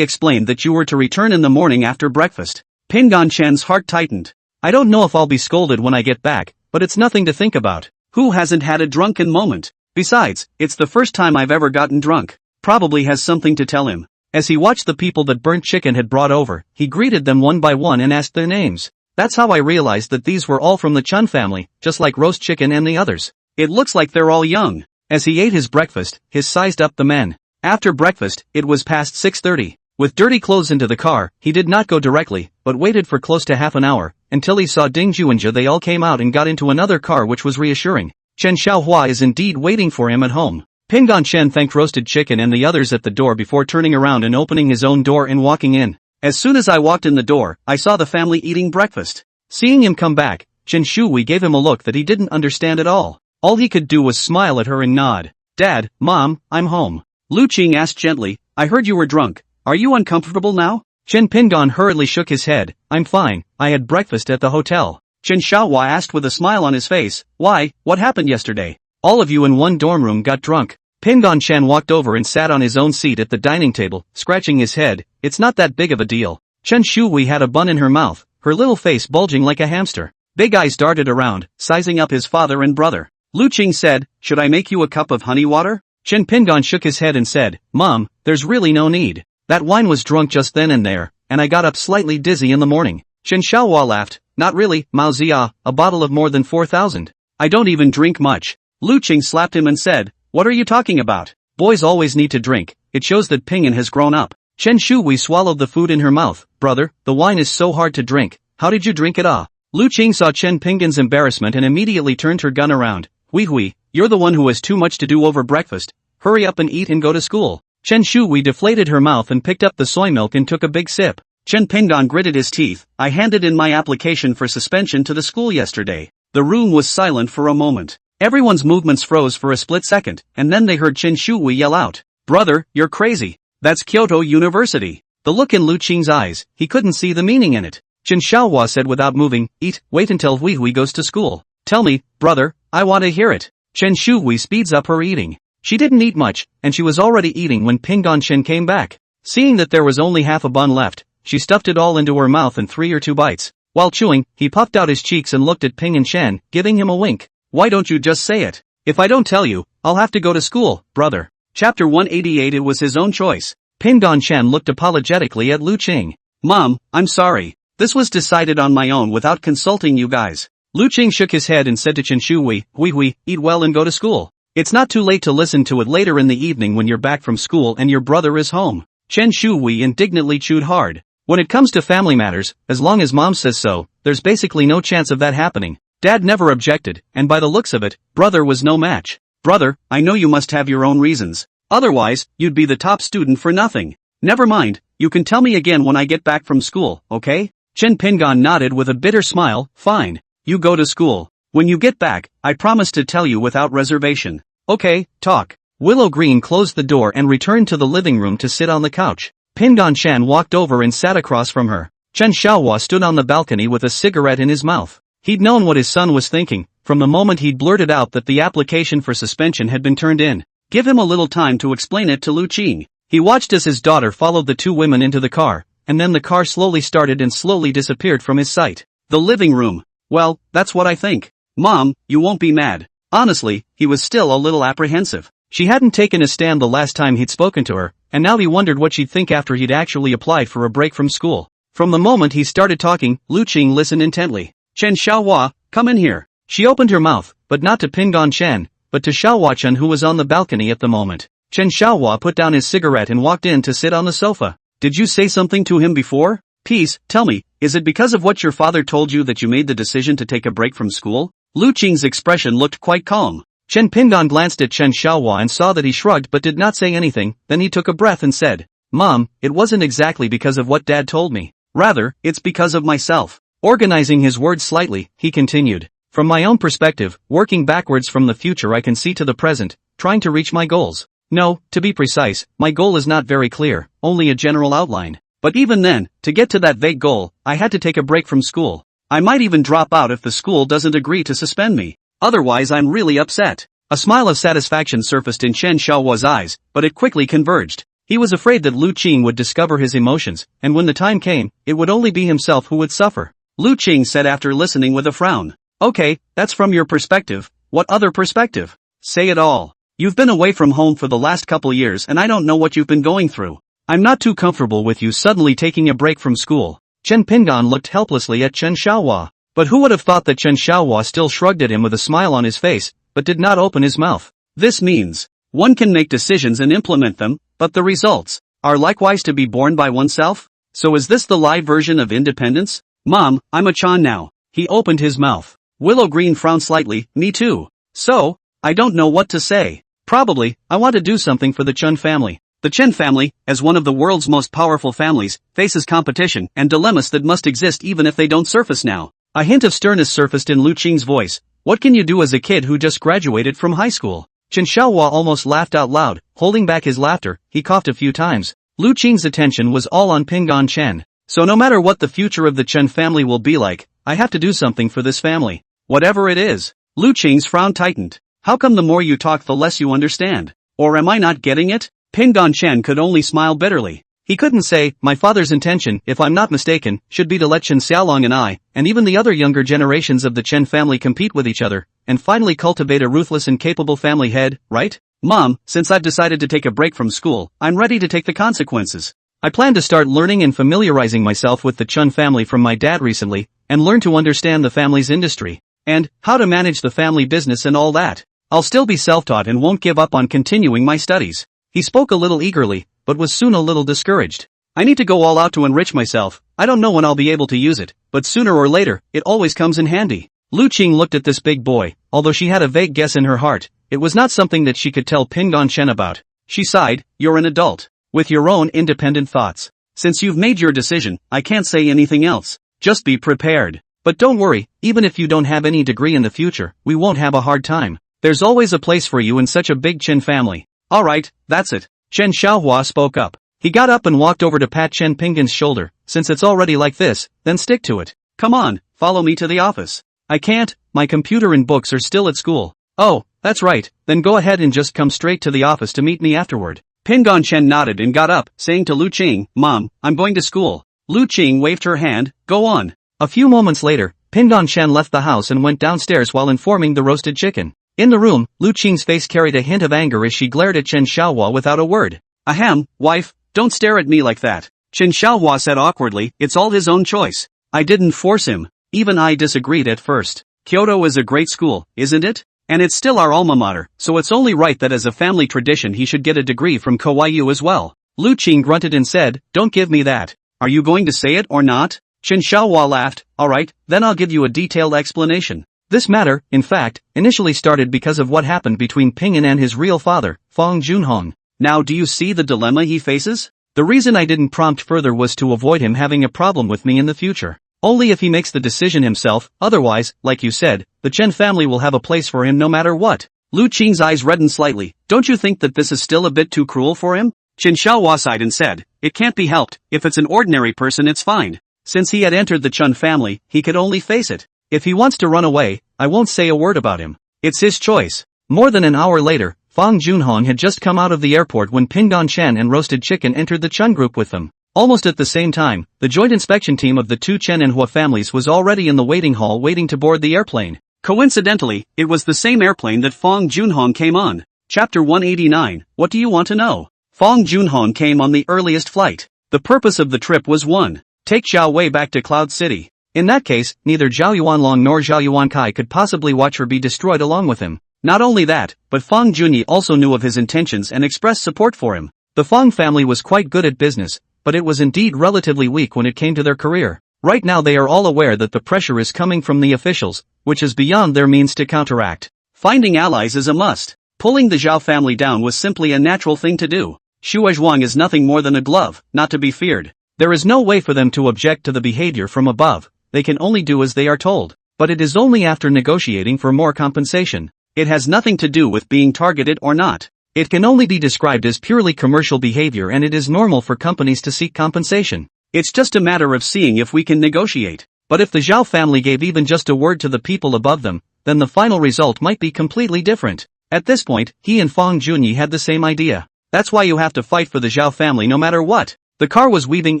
explained that you were to return in the morning after breakfast. Pingon Chen's heart tightened. I don't know if I'll be scolded when I get back, but it's nothing to think about. Who hasn't had a drunken moment? Besides, it's the first time I've ever gotten drunk. Probably has something to tell him. As he watched the people that burnt chicken had brought over, he greeted them one by one and asked their names. That's how I realized that these were all from the Chun family, just like roast chicken and the others. It looks like they're all young. As he ate his breakfast, he sized up the men. After breakfast, it was past 6:30. With dirty clothes into the car, he did not go directly, but waited for close to half an hour, until he saw Ding Juanjia. They all came out and got into another car, which was reassuring. Chen Xiaohua is indeed waiting for him at home. Pingon Chen thanked roasted chicken and the others at the door before turning around and opening his own door and walking in. As soon as I walked in the door, I saw the family eating breakfast. Seeing him come back, Chen Shui gave him a look that he didn't understand at all. All he could do was smile at her and nod. Dad, Mom, I'm home. Lu Qing asked gently, I heard you were drunk. Are you uncomfortable now? Chen Pingon hurriedly shook his head. I'm fine, I had breakfast at the hotel. Chen Xiaohua asked with a smile on his face, why, what happened yesterday? All of you in one dorm room got drunk. Pingon Chen walked over and sat on his own seat at the dining table, scratching his head. It's not that big of a deal. Chen Shui had a bun in her mouth, her little face bulging like a hamster. Big eyes darted around, sizing up his father and brother. Lu Qing said, should I make you a cup of honey water? Chen Pingon shook his head and said, Mom, there's really no need. That wine was drunk just then and there, and I got up slightly dizzy in the morning. Chen Xiaohua laughed, not really, Mao Zia, a bottle of more than 4,000. I don't even drink much. Lu Qing slapped him and said, what are you talking about? Boys always need to drink, it shows that Pingon has grown up. Chen Shui swallowed the food in her mouth. Brother, the wine is so hard to drink, how did you drink it? Lu Qing saw Chen Pingon's embarrassment and immediately turned her gun around. Hui, you're the one who has too much to do over breakfast. Hurry up and eat and go to school. Chen Shui deflated her mouth and picked up the soy milk and took a big sip. Chen Pingon gritted his teeth. I handed in my application for suspension to the school yesterday. The room was silent for a moment. Everyone's movements froze for a split second, and then they heard Chen Shui yell out, brother, you're crazy. That's Kyoto University. The look in Lu Qing's eyes, he couldn't see the meaning in it. Chen Xiaohua said without moving, wait until Hui goes to school. Tell me, brother, I want to hear it. Chen Shui speeds up her eating. She didn't eat much, and she was already eating when Pingon Chen came back. Seeing that there was only half a bun left, she stuffed it all into her mouth in 3 or 2 bites. While chewing, he puffed out his cheeks and looked at Pingon Chen, giving him a wink. Why don't you just say it? If I don't tell you, I'll have to go to school, brother. Chapter 188. It was his own choice. Pingon Chen looked apologetically at Lu Qing. Mom, I'm sorry. This was decided on my own without consulting you guys. Lu Qing shook his head and said to Chen Shui, Hui, eat well and go to school. It's not too late to listen to it later in the evening when you're back from school and your brother is home. Chen Shui indignantly chewed hard. When it comes to family matters, as long as Mom says so, there's basically no chance of that happening. Dad never objected, and by the looks of it, brother was no match. Brother, I know you must have your own reasons. Otherwise, you'd be the top student for nothing. Never mind, you can tell me again when I get back from school, okay? Chen Pingan nodded with a bitter smile. Fine. You go to school. When you get back, I promise to tell you without reservation. Okay, talk. Willow Green closed the door and returned to the living room to sit on the couch. Pingan Chen walked over and sat across from her. Chen Xiaohua stood on the balcony with a cigarette in his mouth. He'd known what his son was thinking, from the moment he'd blurted out that the application for suspension had been turned in. Give him a little time to explain it to Lu Qing. He watched as his daughter followed the two women into the car, and then the car slowly started and slowly disappeared from his sight. The living room. Well, that's what I think. Mom, you won't be mad. Honestly, he was still a little apprehensive. She hadn't taken a stand the last time he'd spoken to her, and now he wondered what she'd think after he'd actually applied for a break from school. From the moment he started talking, Lu Qing listened intently. Chen Xiaohua, come in here. She opened her mouth, but not to Pingan Chen, but to Xiaohua Chen, who was on the balcony at the moment. Chen Xiaohua put down his cigarette and walked in to sit on the sofa. Did you say something to him before? Peace, tell me, is it because of what your father told you that you made the decision to take a break from school? Lu Qing's expression looked quite calm. Chen Pingan glanced at Chen Xiaohua and saw that he shrugged but did not say anything, then he took a breath and said, Mom, it wasn't exactly because of what Dad told me. Rather, it's because of myself. Organizing his words slightly, he continued. From my own perspective, working backwards from the future I can see to the present, trying to reach my goals. No, to be precise, my goal is not very clear, only a general outline. But even then, to get to that vague goal, I had to take a break from school. I might even drop out if the school doesn't agree to suspend me. Otherwise I'm really upset. A smile of satisfaction surfaced in Chen Xiaohua's eyes, but it quickly converged. He was afraid that Lu Qing would discover his emotions, and when the time came, it would only be himself who would suffer. Lu Qing said after listening with a frown. Okay, that's from your perspective. What other perspective? Say it all. You've been away from home for the last couple years and I don't know what you've been going through. I'm not too comfortable with you suddenly taking a break from school. Chen Pingan looked helplessly at Chen Xiaohua. But who would have thought that Chen Xiaohua still shrugged at him with a smile on his face, but did not open his mouth. This means, one can make decisions and implement them, but the results are likewise to be borne by oneself? So is this the live version of independence? Mom, I'm a Chan now. He opened his mouth. Willow Green frowned slightly. Me too. So, I don't know what to say. Probably, I want to do something for the Chun family. The Chen family, as one of the world's most powerful families, faces competition and dilemmas that must exist even if they don't surface now. A hint of sternness surfaced in Lu Qing's voice. What can you do as a kid who just graduated from high school? Chen Xiaohua almost laughed out loud. Holding back his laughter, he coughed a few times. Lu Qing's attention was all on Pingan Chen. So no matter what the future of the Chen family will be like, I have to do something for this family. Whatever it is. Lu Qing's frown tightened. How come the more you talk the less you understand? Or am I not getting it? Pingan Chen could only smile bitterly. He couldn't say, my father's intention, if I'm not mistaken, should be to let Chen Xiaolong and I, and even the other younger generations of the Chen family compete with each other, and finally cultivate a ruthless and capable family head, right? Mom, since I've decided to take a break from school, I'm ready to take the consequences. I plan to start learning and familiarizing myself with the Chun family from my dad recently, and learn to understand the family's industry, and how to manage the family business and all that. I'll still be self-taught and won't give up on continuing my studies. He spoke a little eagerly, but was soon a little discouraged. I need to go all out to enrich myself. I don't know when I'll be able to use it, but sooner or later, it always comes in handy. Lu Qing looked at this big boy, although she had a vague guess in her heart. It was not something that she could tell Pingan Chen about. She sighed, you're an adult, with your own independent thoughts. Since you've made your decision, I can't say anything else. Just be prepared. But don't worry, even if you don't have any degree in the future, we won't have a hard time. There's always a place for you in such a big Chen family. Alright, that's it. Chen Xiaohua spoke up. He got up and walked over to pat Chen Pingan's shoulder. Since it's already like this, then stick to it. Come on, follow me to the office. I can't, my computer and books are still at school. Oh, that's right, then go ahead and just come straight to the office to meet me afterward. Pingan Chen nodded and got up, saying to Lu Qing, Mom, I'm going to school. Lu Qing waved her hand, go on. A few moments later, Pingan Chen left the house and went downstairs while informing the roasted chicken. In the room, Lu Qing's face carried a hint of anger as she glared at Chen Xiaohua without a word. Ahem, wife, don't stare at me like that. Chen Xiaohua said awkwardly, it's all his own choice. I didn't force him. Even I disagreed at first. Kyoto is a great school, isn't it? And it's still our alma mater, so it's only right that as a family tradition he should get a degree from Kyoyu as well. Lu Qing grunted and said, don't give me that. Are you going to say it or not? Chen Xiaohua laughed, alright, then I'll give you a detailed explanation. This matter, in fact, initially started because of what happened between Pingan and his real father, Fong Junhong. Now do you see the dilemma he faces? The reason I didn't prompt further was to avoid him having a problem with me in the future. Only if he makes the decision himself, otherwise, like you said, the Chen family will have a place for him no matter what. Lu Qing's eyes reddened slightly. Don't you think that this is still a bit too cruel for him? Chen Xiaohua sighed and said, it can't be helped, if it's an ordinary person it's fine. Since he had entered the Chen family, he could only face it. If he wants to run away, I won't say a word about him. It's his choice. More than an hour later, Fang Junhong had just come out of the airport when Pingon Chen and Roasted Chicken entered the Chen group with them. Almost at the same time, the joint inspection team of the two Chen and Hua families was already in the waiting hall waiting to board the airplane. Coincidentally, it was the same airplane that Fang Junhong came on. Chapter 189, What do you want to know? Fang Junhong came on the earliest flight. The purpose of the trip was 1. Take Zhao Wei back to Cloud City. In that case, neither Zhao Yuanlong nor Zhao Yuankai could possibly watch her be destroyed along with him. Not only that, but Fang Junyi also knew of his intentions and expressed support for him. The Fang family was quite good at business, but it was indeed relatively weak when it came to their career. Right now they are all aware that the pressure is coming from the officials, which is beyond their means to counteract. Finding allies is a must. Pulling the Zhao family down was simply a natural thing to do. Xue Zhuang is nothing more than a glove, not to be feared. There is no way for them to object to the behavior from above, they can only do as they are told. But it is only after negotiating for more compensation. It has nothing to do with being targeted or not. It can only be described as purely commercial behavior and it is normal for companies to seek compensation. It's just a matter of seeing if we can negotiate. But if the Zhao family gave even just a word to the people above them, then the final result might be completely different. At this point, he and Fang Junyi had the same idea. That's why you have to fight for the Zhao family no matter what. The car was weaving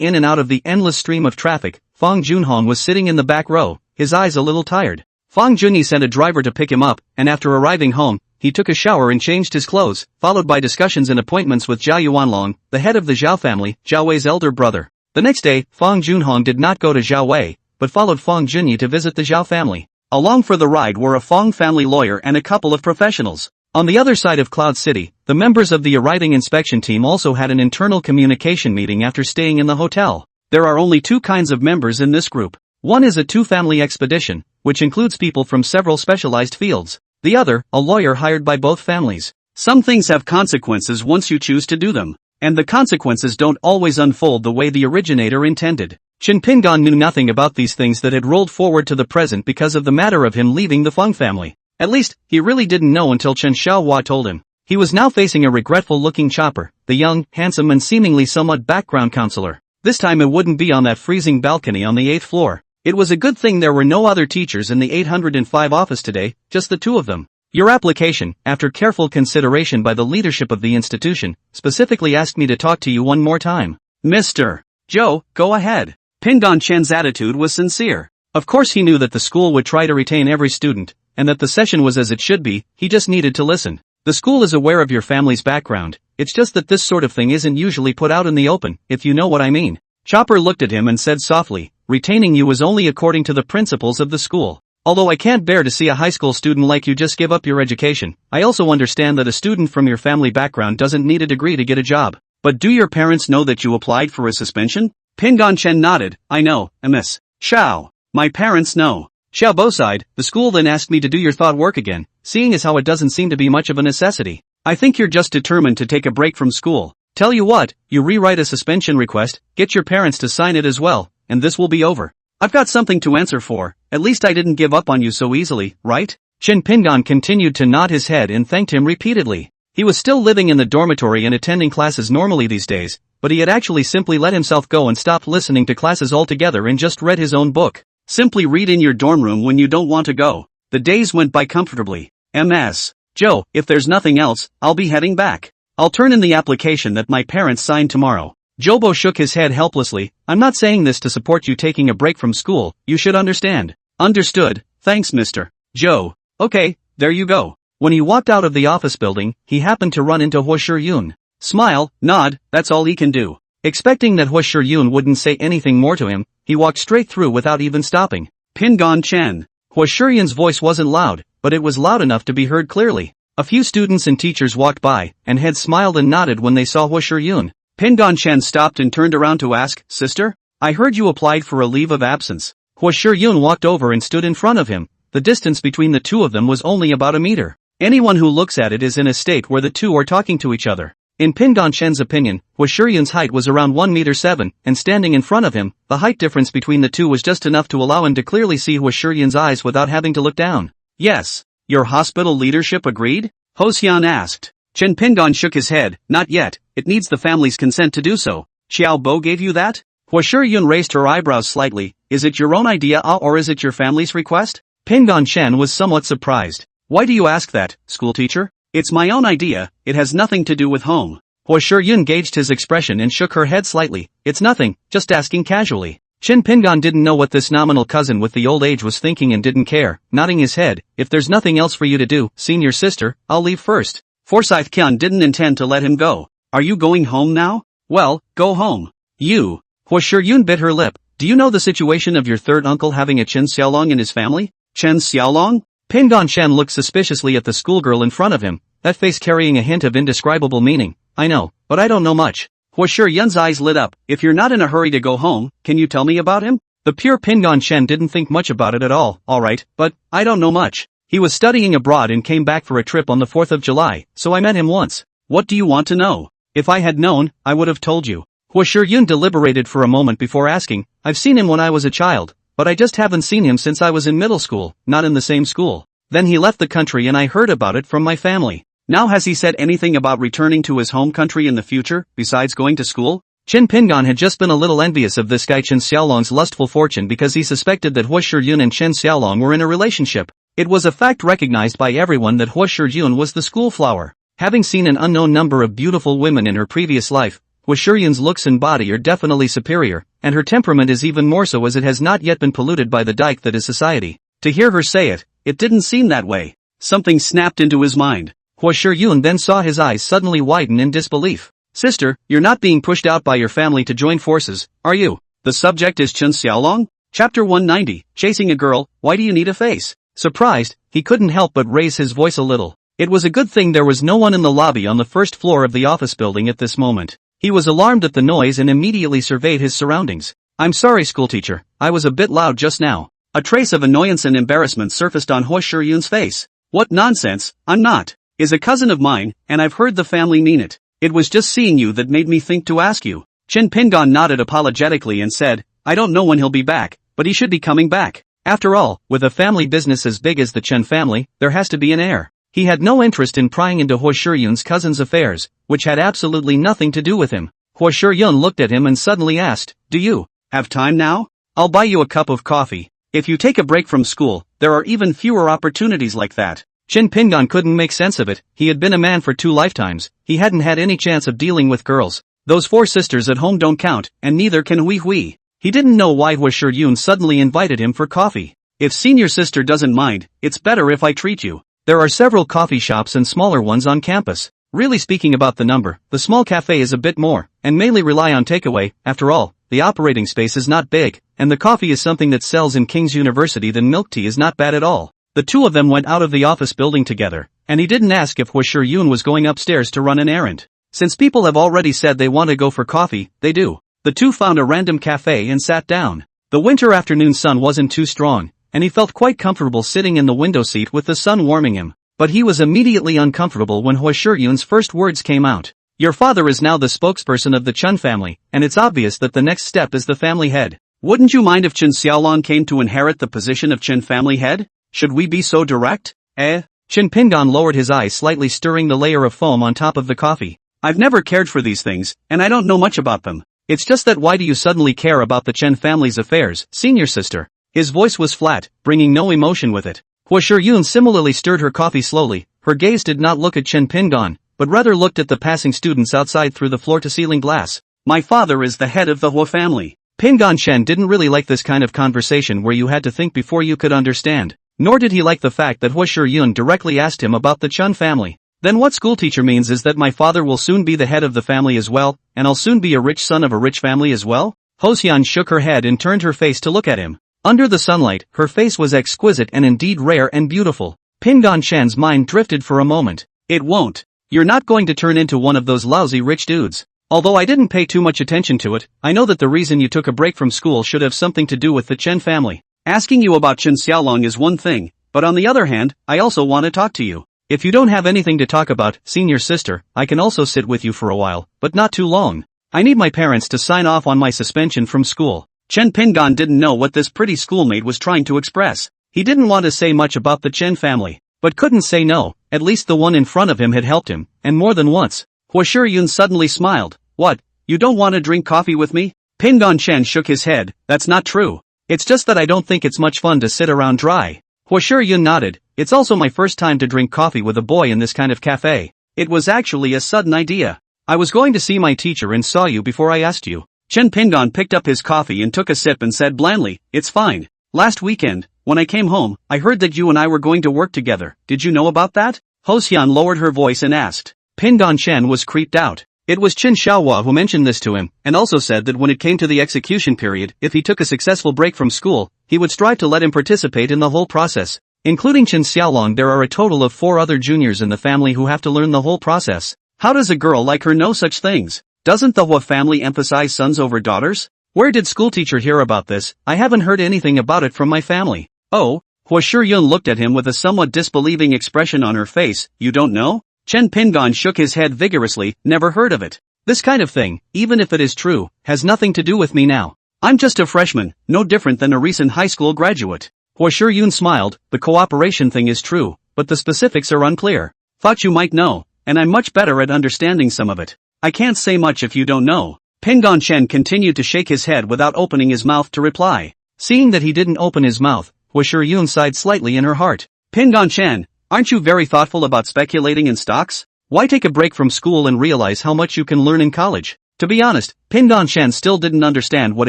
in and out of the endless stream of traffic. Fang Junhong was sitting in the back row, his eyes a little tired. Fang Junyi sent a driver to pick him up, and after arriving home, he took a shower and changed his clothes, followed by discussions and appointments with Zhao Yuanlong, the head of the Zhao family, Zhao Wei's elder brother. The next day, Fang Junhong did not go to Zhao Wei, but followed Fang Junyi to visit the Zhao family. Along for the ride were a Fang family lawyer and a couple of professionals. On the other side of Cloud City, the members of the arriving inspection team also had an internal communication meeting after staying in the hotel. There are only two kinds of members in this group. One is a two-family expedition, which includes people from several specialized fields. The other, a lawyer hired by both families. Some things have consequences once you choose to do them, and the consequences don't always unfold the way the originator intended. Chen Pingon knew nothing about these things that had rolled forward to the present because of the matter of him leaving the Feng family. At least, he really didn't know until Chen Xiaohua told him. He was now facing a regretful-looking Chopper, the young, handsome and seemingly somewhat background counselor. This time it wouldn't be on that freezing balcony on the 8th floor. It was a good thing there were no other teachers in the 805 office today, just the two of them. Your application, after careful consideration by the leadership of the institution, specifically asked me to talk to you one more time. Mr. Zhou, go ahead. Pingon Chen's attitude was sincere. Of course he knew that the school would try to retain every student, and that the session was as it should be, he just needed to listen. The school is aware of your family's background, it's just that this sort of thing isn't usually put out in the open, if you know what I mean. Chopper looked at him and said softly, retaining you is only according to the principles of the school. Although I can't bear to see a high school student like you just give up your education, I also understand that a student from your family background doesn't need a degree to get a job. But do your parents know that you applied for a suspension? Pingon Chen nodded. I know, Miss Xiao. My parents know. Xiaobo sighed. The school then asked me to do your thought work again, seeing as how it doesn't seem to be much of a necessity. I think you're just determined to take a break from school. Tell you what, you rewrite a suspension request, get your parents to sign it as well, and this will be over. I've got something to answer for. At least I didn't give up on you so easily, right? Chen Pingon continued to nod his head and thanked him repeatedly. He was still living in the dormitory and attending classes normally these days, but he had actually simply let himself go and stopped listening to classes altogether and just read his own book. Simply read in your dorm room when you don't want to go. The days went by comfortably. Ms. Zhou, if there's nothing else, I'll be heading back. I'll turn in the application that my parents signed tomorrow. Jobo shook his head helplessly. I'm not saying this to support you taking a break from school, you should understand. Understood, thanks Mr. Zhou. Okay, there you go. When he walked out of the office building, he happened to run into Hua Shiyun. Smile, nod, that's all he can do. Expecting that Hua Shiyun wouldn't say anything more to him, he walked straight through without even stopping. Pingon Chen. Hua Shiyun's voice wasn't loud, but it was loud enough to be heard clearly. A few students and teachers walked by, and heads smiled and nodded when they saw Hua Shiyun. Pingon Chen stopped and turned around to ask, Sister? I heard you applied for a leave of absence. Hua Shiyun walked over and stood in front of him. The distance between the two of them was only about a meter. Anyone who looks at it is in a state where the two are talking to each other. In Pingon Shen's opinion, Hua Shiryun's height was around 1 meter 7, and standing in front of him, the height difference between the two was just enough to allow him to clearly see Hua Shiryun's eyes without having to look down. Yes. Your hospital leadership agreed? Ho-Xian asked. Chen Pingon shook his head. Not yet, it needs the family's consent to do so. Xiao Bo gave you that? Hua Shiryun raised her eyebrows slightly. Is it your own idea or is it your family's request? Pingon Shen was somewhat surprised. Why do you ask that, schoolteacher? It's my own idea, it has nothing to do with home. Hua Shiryun gauged his expression and shook her head slightly. It's nothing, just asking casually. Chen Pingon didn't know what this nominal cousin with the old age was thinking and didn't care, nodding his head. If there's nothing else for you to do, senior sister, I'll leave first. Forsyth Kyan didn't intend to let him go. Are you going home now? Well, go home. You. Hua Shiryun bit her lip. Do you know the situation of your third uncle having a Chen Xiaolong in his family? Chen Xiaolong? Pingon Shen looked suspiciously at the schoolgirl in front of him, that face carrying a hint of indescribable meaning. I know, but I don't know much. Hua Shiryun's eyes lit up. If you're not in a hurry to go home, can you tell me about him? The pure Pingon Shen didn't think much about it at all. Alright, but I don't know much. He was studying abroad and came back for a trip on the 4th of July, so I met him once. What do you want to know? If I had known, I would have told you. Hua Shiryun deliberated for a moment before asking. I've seen him when I was a child, but I just haven't seen him since I was in middle school, not in the same school. Then he left the country and I heard about it from my family. Now has he said anything about returning to his home country in the future, besides going to school? Chen Pingon had just been a little envious of this guy Chen Xiaolong's lustful fortune because he suspected that Hua Shiryun and Chen Xiaolong were in a relationship. It was a fact recognized by everyone that Hua Shiryun was the school flower. Having seen an unknown number of beautiful women in her previous life, Hua Shiryun's looks and body are definitely superior, and her temperament is even more so as it has not yet been polluted by the dike that is society. To hear her say it, it didn't seem that way. Something snapped into his mind. Hua Shiryun then saw his eyes suddenly widen in disbelief. Sister, you're not being pushed out by your family to join forces, are you? The subject is Chen Xiaolong? Chapter 190, Chasing a Girl, Why Do You Need a Face? Surprised, he couldn't help but raise his voice a little. It was a good thing there was no one in the lobby on the first floor of the office building at this moment. He was alarmed at the noise and immediately surveyed his surroundings. I'm sorry, schoolteacher, I was a bit loud just now. A trace of annoyance and embarrassment surfaced on Hua Shiryun's face. What nonsense, I'm not. Is a cousin of mine, and I've heard the family mean it. It was just seeing you that made me think to ask you. Chen Pingon nodded apologetically and said, I don't know when he'll be back, but he should be coming back. After all, with a family business as big as the Chen family, there has to be an heir. He had no interest in prying into Hua Shiryun's cousin's affairs, which had absolutely nothing to do with him. Hua Shiryun looked at him and suddenly asked, Do you have time now? I'll buy you a cup of coffee. If you take a break from school, there are even fewer opportunities like that. Chen Pingon couldn't make sense of it. He had been a man for 2 lifetimes. He hadn't had any chance of dealing with girls. Those 4 sisters at home don't count, and neither can Hui Hui. He didn't know why Hua Shiryun suddenly invited him for coffee. If senior sister doesn't mind, it's better if I treat you. There are several coffee shops and smaller ones on campus. Really speaking about the number, the small cafe is a bit more, and mainly rely on takeaway. After all, the operating space is not big, and the coffee is something that sells in King's University. Then milk tea is not bad at all. The two of them went out of the office building together, and he didn't ask if Hua Shiryun was going upstairs to run an errand. Since people have already said they want to go for coffee, they do. The two found a random cafe and sat down. The winter afternoon sun wasn't too strong, and he felt quite comfortable sitting in the window seat with the sun warming him. But he was immediately uncomfortable when Hua Shiryun's first words came out. Your father is now the spokesperson of the Chun family, and it's obvious that the next step is the family head. Wouldn't you mind if Chen Xiaolong came to inherit the position of Chen family head? Should we be so direct? Chen Pingon lowered his eyes slightly, stirring the layer of foam on top of the coffee. I've never cared for these things, and I don't know much about them. It's just that why do you suddenly care about the Chen family's affairs, senior sister? His voice was flat, bringing no emotion with it. Hua Shiryun similarly stirred her coffee slowly. Her gaze did not look at Chen Pingon, but rather looked at the passing students outside through the floor-to-ceiling glass. My father is the head of the Hua family. Pingon Shen didn't really like this kind of conversation where you had to think before you could understand. Nor did he like the fact that Hua Shiryun directly asked him about the Chun family. Then what schoolteacher means is that my father will soon be the head of the family as well, and I'll soon be a rich son of a rich family as well? Ho-Xian shook her head and turned her face to look at him. Under the sunlight, her face was exquisite and indeed rare and beautiful. Pingon Shen's mind drifted for a moment. It won't. You're not going to turn into one of those lousy rich dudes. Although I didn't pay too much attention to it, I know that the reason you took a break from school should have something to do with the Chen family. Asking you about Chen Xiaolong is one thing, but on the other hand, I also want to talk to you. If you don't have anything to talk about, senior sister, I can also sit with you for a while, but not too long. I need my parents to sign off on my suspension from school. Chen Pingan didn't know what this pretty schoolmate was trying to express. He didn't want to say much about the Chen family, but couldn't say no. At least the one in front of him had helped him, and more than once. Hua Shiyun suddenly smiled. What, you don't want to drink coffee with me? Pingan Chen shook his head. That's not true. It's just that I don't think it's much fun to sit around dry. Hua Shiyun nodded. It's also my first time to drink coffee with a boy in this kind of cafe. It was actually a sudden idea. I was going to see my teacher and saw you before I asked you. Chen Pingan picked up his coffee and took a sip and said blandly, it's fine. Last weekend, when I came home, I heard that you and I were going to work together. Did you know about that? Hosian lowered her voice and asked. Pingan Chen was creeped out. It was Qin Xiaohua who mentioned this to him, and also said that when it came to the execution period, if he took a successful break from school, he would strive to let him participate in the whole process. Including Chen Xiaolong, there are a total of 4 other juniors in the family who have to learn the whole process. How does a girl like her know such things? Doesn't the Hua family emphasize sons over daughters? Where did schoolteacher hear about this? I haven't heard anything about it from my family. Oh, Hua Shiyun looked at him with a somewhat disbelieving expression on her face. You don't know? Chen Pingan shook his head vigorously. Never heard of it. This kind of thing, even if it is true, has nothing to do with me now. I'm just a freshman, no different than a recent high school graduate. Hua Shiyun smiled. The cooperation thing is true, but the specifics are unclear. Thought you might know, and I'm much better at understanding some of it. I can't say much if you don't know. Pingan Chen continued to shake his head without opening his mouth to reply. Seeing that he didn't open his mouth, Hua Shiyun sighed slightly in her heart. Pingan Chen, aren't you very thoughtful about speculating in stocks? Why take a break from school and realize how much you can learn in college? To be honest, Pingan Chen still didn't understand what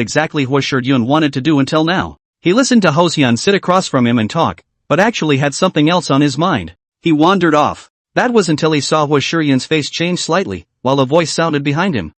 exactly Hua Shiyun wanted to do until now. He listened to Hosian sit across from him and talk, but actually had something else on his mind. He wandered off. That was until he saw Hua Shiyun's face change slightly, while a voice sounded behind him.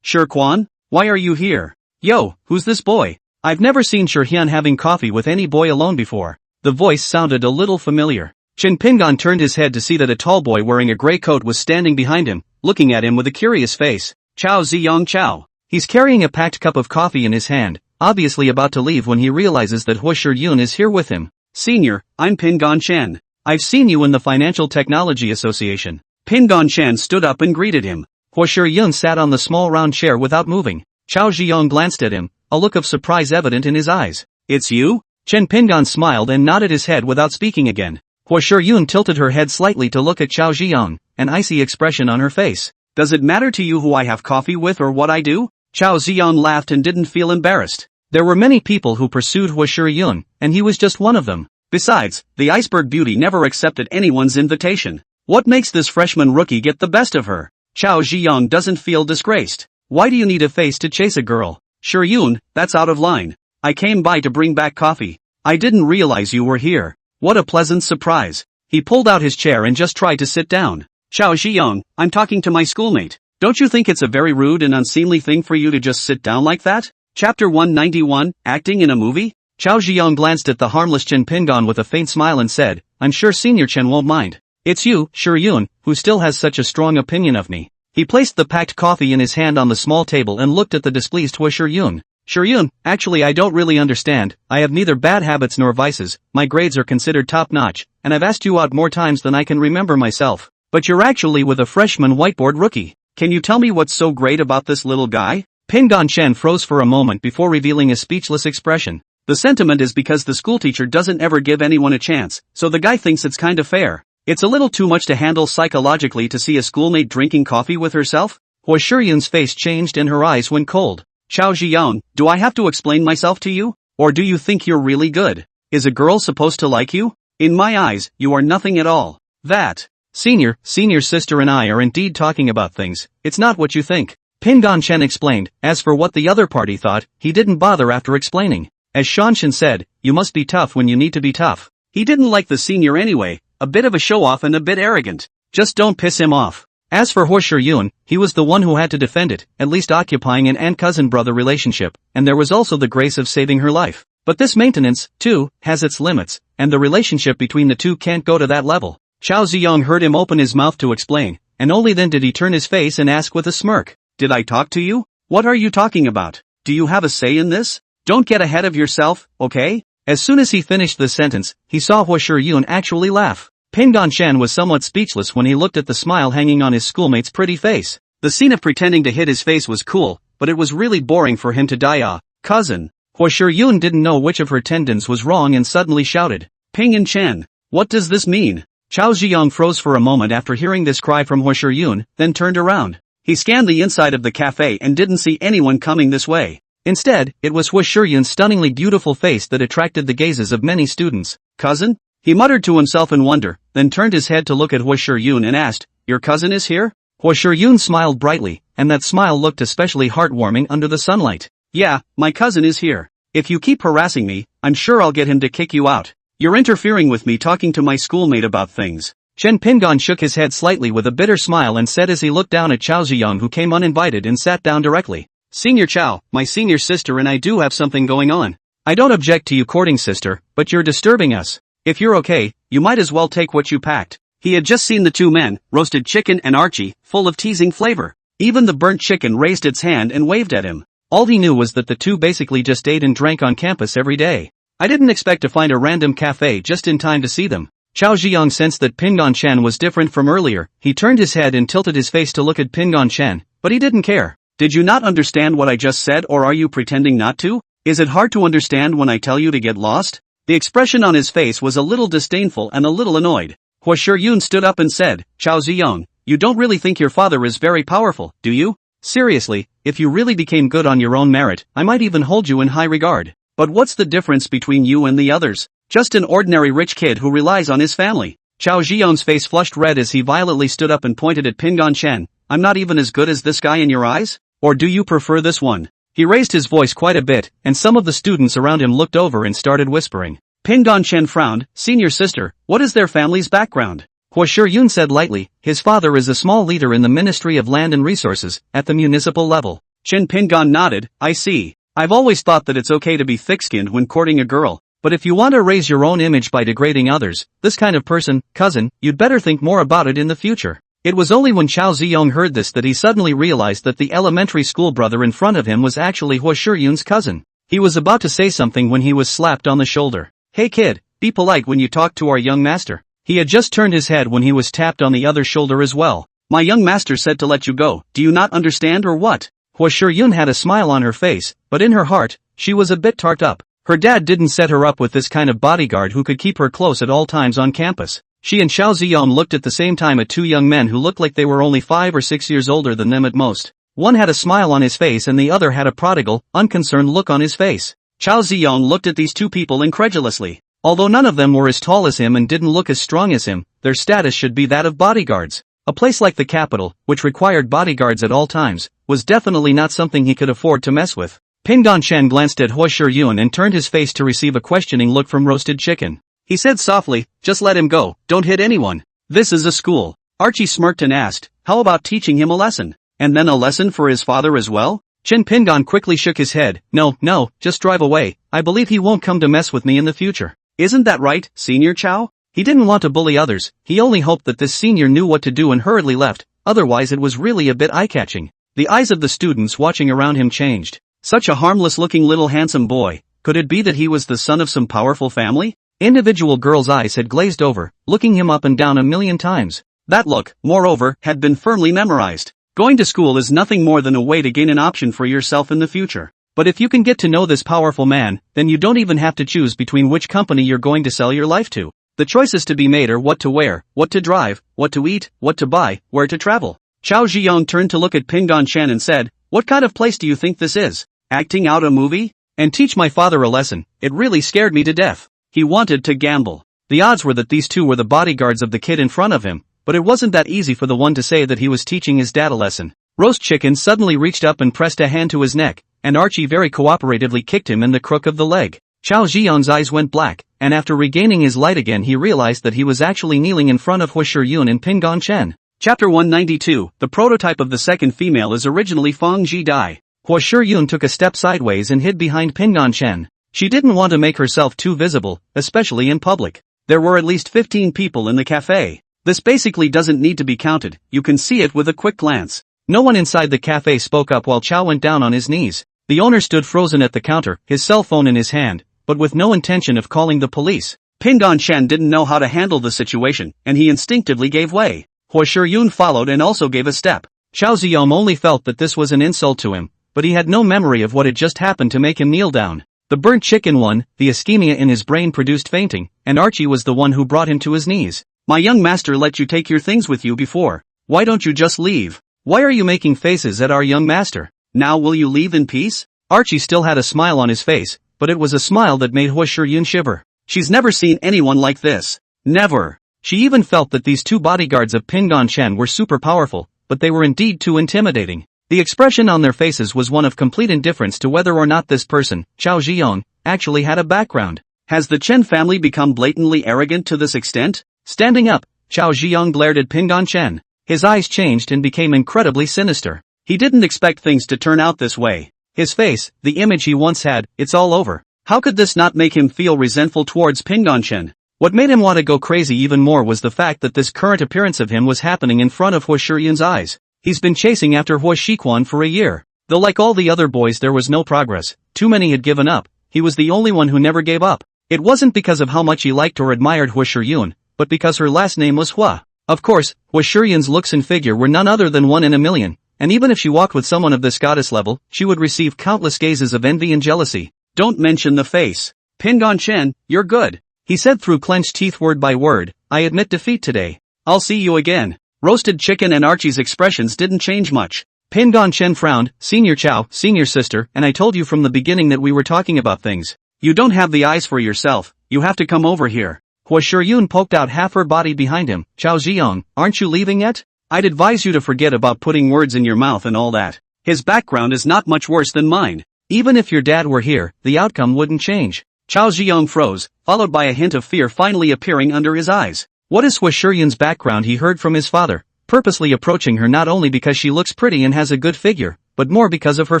Quan, why are you here? Yo, who's this boy? I've never seen Shirhian having coffee with any boy alone before. The voice sounded a little familiar. Chen Pingan turned his head to see that a tall boy wearing a gray coat was standing behind him, looking at him with a curious face. Chao Ziyang Chao. He's carrying a packed cup of coffee in his hand, obviously about to leave when he realizes that Hua Shiyun is here with him. Senior, I'm Pingan Chen. I've seen you in the Financial Technology Association. Pingan Chen stood up and greeted him. Hua Shiyun sat on the small round chair without moving. Chao Ziyang glanced at him, a look of surprise evident in his eyes. It's you? Chen Pingan smiled and nodded his head without speaking again. Hua Shiyun tilted her head slightly to look at Chao Ziyang, an icy expression on her face. Does it matter to you who I have coffee with or what I do? Chao Ziyang laughed and didn't feel embarrassed. There were many people who pursued Hua Shiyun, and he was just one of them. Besides, the iceberg beauty never accepted anyone's invitation. What makes this freshman rookie get the best of her? Chao Ziyang doesn't feel disgraced. Why do you need a face to chase a girl? Shiyun, that's out of line. I came by to bring back coffee. I didn't realize you were here. What a pleasant surprise. He pulled out his chair and just tried to sit down. Chao Ziyang, I'm talking to my schoolmate. Don't you think it's a very rude and unseemly thing for you to just sit down like that? Chapter 191, Acting in a Movie? Chao Ziyang glanced at the harmless Chen Pingan with a faint smile and said, I'm sure Senior Chen won't mind. It's you, Shiyun, who still has such a strong opinion of me. He placed the packed coffee in his hand on the small table and looked at the displeased Hua Shiyun. Shiyun, actually I don't really understand. I have neither bad habits nor vices, my grades are considered top-notch, and I've asked you out more times than I can remember myself. But you're actually with a freshman whiteboard rookie. Can you tell me what's so great about this little guy? Pingan Chen froze for a moment before revealing a speechless expression. The sentiment is because the schoolteacher doesn't ever give anyone a chance, so the guy thinks it's kinda fair. It's a little too much to handle psychologically to see a schoolmate drinking coffee with herself? Hua Shiyun's face changed and her eyes went cold. Chao Ziyang, do I have to explain myself to you? Or do you think you're really good? Is a girl supposed to like you? In my eyes, you are nothing at all. That. Senior sister and I are indeed talking about things. It's not what you think. Pingan Chen explained. As for what the other party thought, he didn't bother after explaining. As Shanshan said, you must be tough when you need to be tough. He didn't like the senior anyway, a bit of a show-off and a bit arrogant. Just don't piss him off. As for Hua Shiyun, he was the one who had to defend it, at least occupying an aunt-cousin-brother relationship, and there was also the grace of saving her life. But this maintenance, too, has its limits, and the relationship between the two can't go to that level. Chao Ziyang heard him open his mouth to explain, and only then did he turn his face and ask with a smirk. Did I talk to you? What are you talking about? Do you have a say in this? Don't get ahead of yourself, okay? As soon as he finished the sentence, he saw Hua Shiyun actually laugh. Pingon Shan was somewhat speechless when he looked at the smile hanging on his schoolmate's pretty face. The scene of pretending to hit his face was cool, but it was really boring for him to die. Cousin. Hua Shiyun didn't know which of her tendons was wrong and suddenly shouted, Pingon Shan, what does this mean? Chao Ziyong froze for a moment after hearing this cry from Hua Shiyun, then turned around. He scanned the inside of the cafe and didn't see anyone coming this way. Instead, it was Hua Shiyun's stunningly beautiful face that attracted the gazes of many students. Cousin? He muttered to himself in wonder, then turned his head to look at Hua Shiyun and asked, Your cousin is here? Hua Shiyun smiled brightly, and that smile looked especially heartwarming under the sunlight. Yeah, my cousin is here. If you keep harassing me, I'm sure I'll get him to kick you out. You're interfering with me talking to my schoolmate about things. Chen Pingon shook his head slightly with a bitter smile and said as he looked down at Chao Ziyong, who came uninvited and sat down directly. Senior Chao, my senior sister and I do have something going on. I don't object to you courting, sister, but you're disturbing us. If you're okay, you might as well take what you packed. He had just seen the two men, roasted chicken and Archie, full of teasing flavor. Even the burnt chicken raised its hand and waved at him. All he knew was that the two basically just ate and drank on campus every day. I didn't expect to find a random cafe just in time to see them. Chao Ziyong sensed that Pingon Shan was different from earlier. He turned his head and tilted his face to look at Pingon Shan, but he didn't care. Did you not understand what I just said, or are you pretending not to? Is it hard to understand when I tell you to get lost? The expression on his face was a little disdainful and a little annoyed. Hua Shiyun stood up and said, Chao Ziyong, you don't really think your father is very powerful, do you? Seriously, if you really became good on your own merit, I might even hold you in high regard. But what's the difference between you and the others? Just an ordinary rich kid who relies on his family. Chao Ziyong's face flushed red as he violently stood up and pointed at Pingon Shan. I'm not even as good as this guy in your eyes? Or do you prefer this one? He raised his voice quite a bit, and some of the students around him looked over and started whispering. Pingon Shan frowned. Senior sister, what is their family's background? Hua Shiyun said lightly, his father is a small leader in the Ministry of Land and Resources, at the municipal level. Chen Pingon nodded, I see. I've always thought that it's okay to be thick-skinned when courting a girl, but if you want to raise your own image by degrading others, this kind of person, cousin, you'd better think more about it in the future. It was only when Chao Ziyong heard this that he suddenly realized that the elementary school brother in front of him was actually Hua Shiyun's cousin. He was about to say something when he was slapped on the shoulder. Hey kid, be polite when you talk to our young master. He had just turned his head when he was tapped on the other shoulder as well. My young master said to let you go, do you not understand or what? Hua Shiyun had a smile on her face, but in her heart, she was a bit tart up. Her dad didn't set her up with this kind of bodyguard who could keep her close at all times on campus. She and Chao Ziyong looked at the same time at two young men who looked like they were only 5 or 6 years older than them at most. One had a smile on his face and the other had a prodigal, unconcerned look on his face. Chao Ziyong looked at these two people incredulously. Although none of them were as tall as him and didn't look as strong as him, their status should be that of bodyguards. A place like the capital, which required bodyguards at all times, was definitely not something he could afford to mess with. Pingon Shan glanced at Hua Shiyun and turned his face to receive a questioning look from Roasted Chicken. He said softly, just let him go, don't hit anyone. This is a school. Archie smirked and asked, how about teaching him a lesson? And then a lesson for his father as well? Chen Pingon quickly shook his head. No, just drive away. I believe he won't come to mess with me in the future. Isn't that right, Senior Chao? He didn't want to bully others, he only hoped that this senior knew what to do and hurriedly left, otherwise it was really a bit eye-catching. The eyes of the students watching around him changed. Such a harmless-looking little handsome boy, could it be that he was the son of some powerful family? Individual girls' eyes had glazed over, looking him up and down a million times. That look, moreover, had been firmly memorized. Going to school is nothing more than a way to gain an option for yourself in the future. But if you can get to know this powerful man, then you don't even have to choose between which company you're going to sell your life to. The choices to be made are what to wear, what to drive, what to eat, what to buy, where to travel. Chao Ziyong turned to look at Pingon Shan and said, what kind of place do you think this is? Acting out a movie? And teach my father a lesson, it really scared me to death. He wanted to gamble. The odds were that these two were the bodyguards of the kid in front of him, but it wasn't that easy for the one to say that he was teaching his dad a lesson. Roast Chicken suddenly reached up and pressed a hand to his neck, and Archie very cooperatively kicked him in the crook of the leg. Chao Ziyong's eyes went black, and after regaining his light again he realized that he was actually kneeling in front of Hua Shiyun and Pingon Shan. Chapter 192, the prototype of the second female is originally Feng Ji Dai. Hua Shiyun took a step sideways and hid behind Pingon Shan. She didn't want to make herself too visible, especially in public. There were at least 15 people in the cafe. This basically doesn't need to be counted, you can see it with a quick glance. No one inside the cafe spoke up while Chao went down on his knees. The owner stood frozen at the counter, his cell phone in his hand, but with no intention of calling the police. Pingon Chen didn't know how to handle the situation, and he instinctively gave way. Hua Shiyun followed and also gave a step. Xiao Ziyong only felt that this was an insult to him, but he had no memory of what had just happened to make him kneel down. The burnt chicken one, the ischemia in his brain produced fainting, and Archie was the one who brought him to his knees. My young master let you take your things with you before. Why don't you just leave? Why are you making faces at our young master? Now will you leave in peace? Archie still had a smile on his face, but it was a smile that made Hua Shiyun shiver. She's never seen anyone like this. Never. She even felt that these two bodyguards of Pingon Chen were super powerful, but they were indeed too intimidating. The expression on their faces was one of complete indifference to whether or not this person, Xiao Ziyong, actually had a background. Has the Chen family become blatantly arrogant to this extent? Standing up, Xiao Ziyong glared at Pingon Chen. His eyes changed and became incredibly sinister. He didn't expect things to turn out this way. His face, the image he once had, it's all over. How could this not make him feel resentful towards Pingon Chen? What made him want to go crazy even more was the fact that this current appearance of him was happening in front of Hua Shiyun's eyes. He's been chasing after Hua Shiquan for a year. Though like all the other boys there was no progress, too many had given up, he was the only one who never gave up. It wasn't because of how much he liked or admired Hua Shiyun, but because her last name was Hua. Of course, Hua Shiyun's looks and figure were none other than 1 in a million, and even if she walked with someone of this goddess level, she would receive countless gazes of envy and jealousy. Don't mention the face. Pingon Chen, you're good. He said through clenched teeth word by word, I admit defeat today. I'll see you again. Roasted chicken and Archie's expressions didn't change much. Pingon Chen frowned, Senior Chow, senior sister, and I told you from the beginning that we were talking about things. You don't have the eyes for yourself, you have to come over here. Hua Shiyun poked out half her body behind him. Xiao Ziyong, aren't you leaving yet? I'd advise you to forget about putting words in your mouth and all that. His background is not much worse than mine. Even if your dad were here, the outcome wouldn't change. Xiao Ziyong froze, followed by a hint of fear finally appearing under his eyes. What is Hua Shiyun's background he heard from his father, purposely approaching her not only because she looks pretty and has a good figure, but more because of her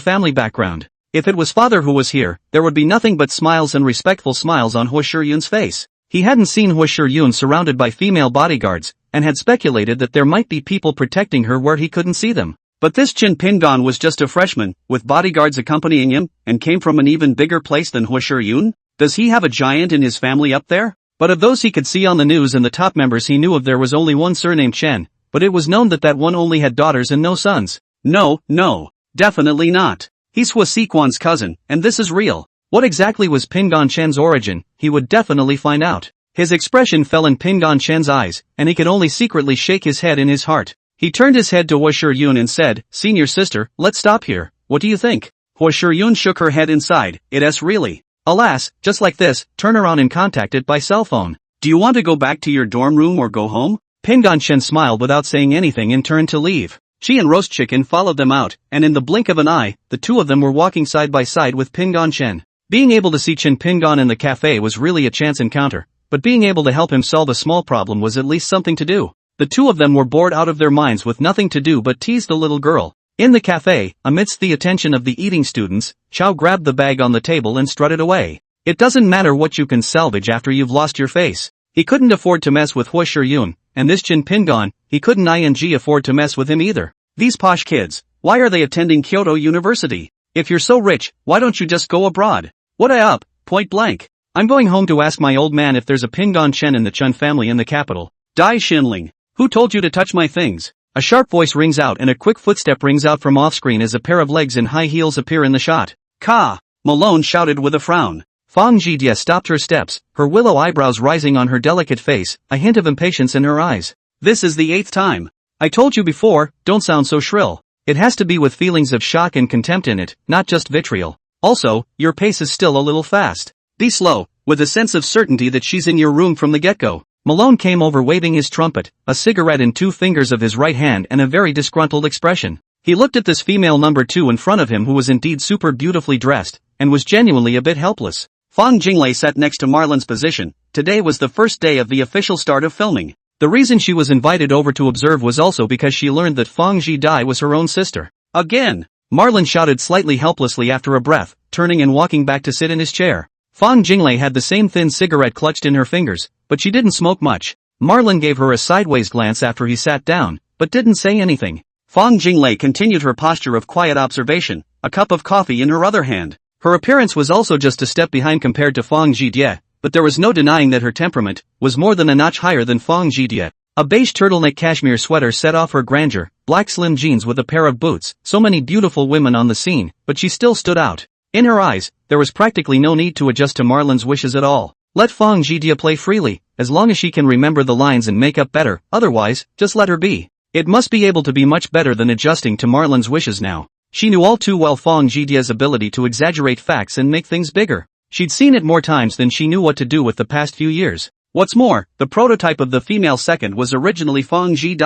family background. If it was father who was here, there would be nothing but smiles and respectful smiles on Hua Shiyun's face. He hadn't seen Hua Shiyun surrounded by female bodyguards, and had speculated that there might be people protecting her where he couldn't see them. But this Chin Pingon was just a freshman, with bodyguards accompanying him, and came from an even bigger place than Hua Shiyun? Does he have a giant in his family up there? But of those he could see on the news and the top members he knew of, there was only one surnamed Chen, but it was known that that one only had daughters and no sons. No, definitely not. He's Hua Siquan's cousin, and this is real. What exactly was Pingon Chen's origin, he would definitely find out. His expression fell in Pingon Chen's eyes, and he could only secretly shake his head in his heart. He turned his head to Hua Shiyun and said, Senior sister, let's stop here, what do you think? Hua Shiyun shook her head inside, it's really. Alas, just like this, turn around and contact it by cell phone. Do you want to go back to your dorm room or go home? Pingon Chen smiled without saying anything and turned to leave. She and Roast Chicken followed them out, and in the blink of an eye, the two of them were walking side by side with Pingon Chen. Being able to see Chin Pingon in the cafe was really a chance encounter, but being able to help him solve a small problem was at least something to do. The two of them were bored out of their minds with nothing to do but tease the little girl. In the cafe, amidst the attention of the eating students, Chow grabbed the bag on the table and strutted away. It doesn't matter what you can salvage after you've lost your face. He couldn't afford to mess with Hua Shiyun, and this Chin Pingon, he couldn't afford to mess with him either. These posh kids, why are they attending Kyoto University? If you're so rich, why don't you just go abroad? What up, point blank. I'm going home to ask my old man if there's a Pingon Chen in the Chun family in the capital. Dai Shinling. Who told you to touch my things? A sharp voice rings out and a quick footstep rings out from off-screen as a pair of legs in high heels appear in the shot. Ka! Malone shouted with a frown. Fang Jidie stopped her steps, her willow eyebrows rising on her delicate face, a hint of impatience in her eyes. This is the 8th time. I told you before, don't sound so shrill. It has to be with feelings of shock and contempt in it, not just vitriol. Also, your pace is still a little fast. Be slow, with a sense of certainty that she's in your room from the get-go. Malone came over waving his trumpet, a cigarette in 2 fingers of his right hand and a very disgruntled expression. He looked at this female number 2 in front of him who was indeed super beautifully dressed, and was genuinely a bit helpless. Fang Jinglei sat next to Marlin's position. Today was the first day of the official start of filming. The reason she was invited over to observe was also because she learned that Fang Jidie was her own sister. Again! Marlin shouted slightly helplessly after a breath, turning and walking back to sit in his chair. Fang Jinglei had the same thin cigarette clutched in her fingers, but she didn't smoke much. Marlin gave her a sideways glance after he sat down, but didn't say anything. Fang Jinglei continued her posture of quiet observation, a cup of coffee in her other hand. Her appearance was also just a step behind compared to Fang Jidie, but there was no denying that her temperament was more than a notch higher than Fong Jie. A beige turtleneck cashmere sweater set off her grandeur, black slim jeans with a pair of boots, so many beautiful women on the scene, but she still stood out. In her eyes, there was practically no need to adjust to Marlin's wishes at all. Let Fong Jie play freely, as long as she can remember the lines and make up better, otherwise, just let her be. It must be able to be much better than adjusting to Marlin's wishes now. She knew all too well Fong Jie's ability to exaggerate facts and make things bigger. She'd seen it more times than she knew what to do with the past few years. What's more, the prototype of the female second was originally Fong Jie.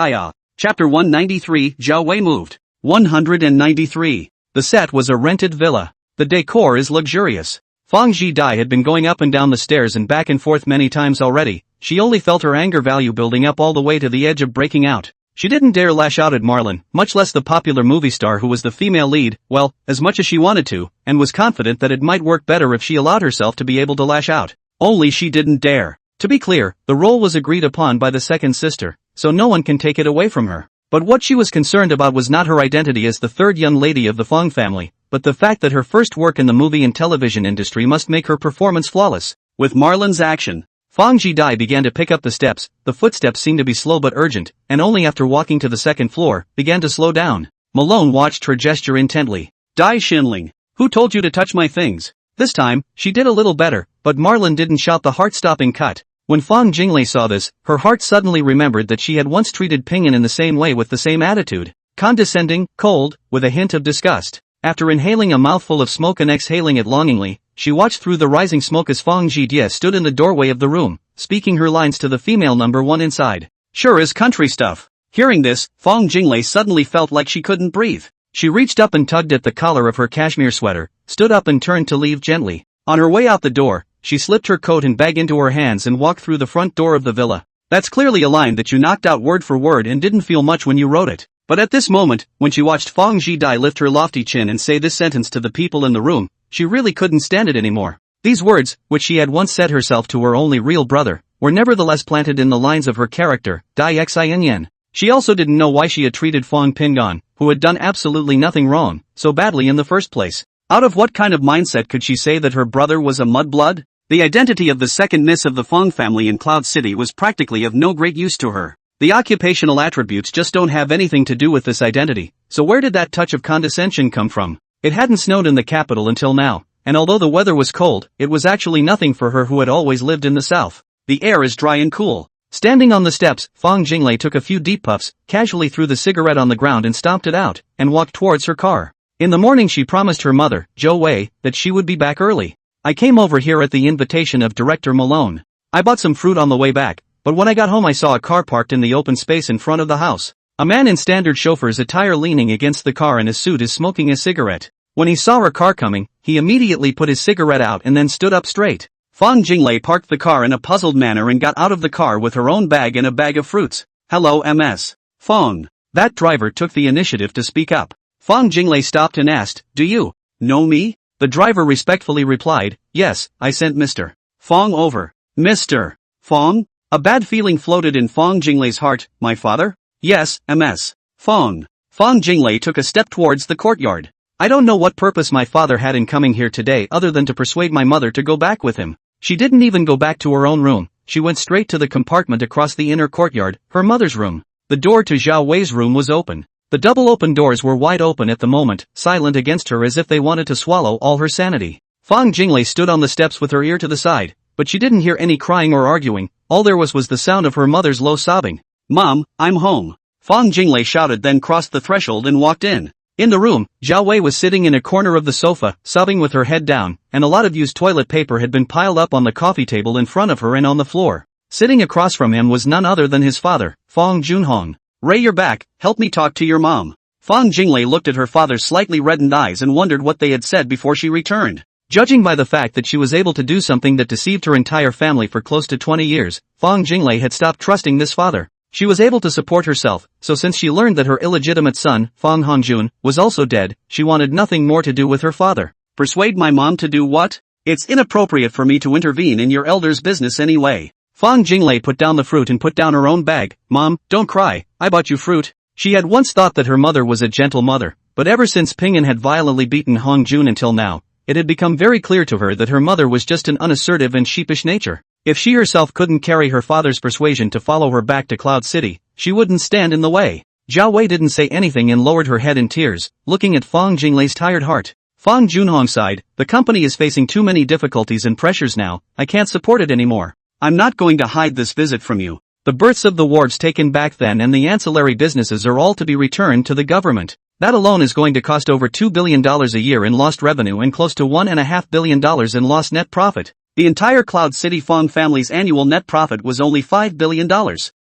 Chapter 193, Zhao Wei moved. 193. The set was a rented villa. The decor is luxurious. Fong Jie had been going up and down the stairs and back and forth many times already. She only felt her anger value building up all the way to the edge of breaking out. She didn't dare lash out at Marlin, much less the popular movie star who was the female lead, well, as much as she wanted to, and was confident that it might work better if she allowed herself to be able to lash out. Only she didn't dare. To be clear, the role was agreed upon by the second sister, so no one can take it away from her. But what she was concerned about was not her identity as the third young lady of the Fong family, but the fact that her first work in the movie and television industry must make her performance flawless. With Marlin's action, Fong Jie began to pick up the steps. The footsteps seemed to be slow but urgent, and only after walking to the second floor, began to slow down. Malone watched her gesture intently. Dai Shinling, who told you to touch my things? This time, she did a little better, but Marlin didn't shout the heart-stopping cut. When Fong Jinglei saw this, her heart suddenly remembered that she had once treated Pingyan in the same way with the same attitude. Condescending, cold, with a hint of disgust. After inhaling a mouthful of smoke and exhaling it longingly, she watched through the rising smoke as Fong Jie stood in the doorway of the room, speaking her lines to the female number one inside. Sure is country stuff. Hearing this, Fong Jinglei suddenly felt like she couldn't breathe. She reached up and tugged at the collar of her cashmere sweater, stood up and turned to leave gently. On her way out the door, she slipped her coat and bag into her hands and walked through the front door of the villa. That's clearly a line that you knocked out word for word and didn't feel much when you wrote it. But at this moment, when she watched Fong Jie lift her lofty chin and say this sentence to the people in the room, she really couldn't stand it anymore. These words, which she had once said herself to her only real brother, were nevertheless planted in the lines of her character, Dai Xin. She also didn't know why she had treated Fong Pingyan, who had done absolutely nothing wrong, so badly in the first place. Out of what kind of mindset could she say that her brother was a mudblood? The identity of the second miss of the Fong family in Cloud City was practically of no great use to her. The occupational attributes just don't have anything to do with this identity, so where did that touch of condescension come from? It hadn't snowed in the capital until now, and although the weather was cold, it was actually nothing for her who had always lived in the south. The air is dry and cool. Standing on the steps, Fong Jinglei took a few deep puffs, casually threw the cigarette on the ground and stomped it out, and walked towards her car. In the morning she promised her mother, Zhou Wei, that she would be back early. I came over here at the invitation of Director Malone. I bought some fruit on the way back, but when I got home I saw a car parked in the open space in front of the house. A man in standard chauffeur's attire leaning against the car in a suit is smoking a cigarette. When he saw her car coming, he immediately put his cigarette out and then stood up straight. Fong Jinglei parked the car in a puzzled manner and got out of the car with her own bag and a bag of fruits. Hello Ms. Fong. That driver took the initiative to speak up. Fong Jinglei stopped and asked, do you know me? The driver respectfully replied, yes, I sent Mr. Fong over. Mr. Fong? A bad feeling floated in Fong Jinglei's heart. My father? Yes, Ms. Fong. Fong Jinglei took a step towards the courtyard. I don't know what purpose my father had in coming here today other than to persuade my mother to go back with him. She didn't even go back to her own room. She went straight to the compartment across the inner courtyard, her mother's room. The door to Zhao Wei's room was open. The double open doors were wide open at the moment, silent against her as if they wanted to swallow all her sanity. Fong Jinglei stood on the steps with her ear to the side, but she didn't hear any crying or arguing. All there was the sound of her mother's low sobbing. Mom, I'm home. Fong Jinglei shouted, then crossed the threshold and walked in. In the room, Zhao Wei was sitting in a corner of the sofa, sobbing with her head down, and a lot of used toilet paper had been piled up on the coffee table in front of her and on the floor. Sitting across from him was none other than his father, Fong Junhong. Ray, you're back, help me talk to your mom. Fong Jinglei looked at her father's slightly reddened eyes and wondered what they had said before she returned. Judging by the fact that she was able to do something that deceived her entire family for close to 20 years, Fong Jinglei had stopped trusting this father. She was able to support herself, so since she learned that her illegitimate son, Fong Hongjun, was also dead, she wanted nothing more to do with her father. Persuade my mom to do what? It's inappropriate for me to intervene in your elder's business anyway. Fong Jinglei put down the fruit and put down her own bag. Mom, don't cry, I bought you fruit. She had once thought that her mother was a gentle mother, but ever since Pingyan had violently beaten Hongjun until now, it had become very clear to her that her mother was just an unassertive and sheepish nature. If she herself couldn't carry her father's persuasion to follow her back to Cloud City, she wouldn't stand in the way. Zhao Wei didn't say anything and lowered her head in tears, looking at Fang Jinglei's tired heart. Fang Junhong sighed, "The company is facing too many difficulties and pressures now, I can't support it anymore. I'm not going to hide this visit from you. The berths of the wards taken back then and the ancillary businesses are all to be returned to the government. That alone is going to cost over $2 billion a year in lost revenue and close to $1.5 billion in lost net profit. The entire Cloud City Fang family's annual net profit was only $5 billion.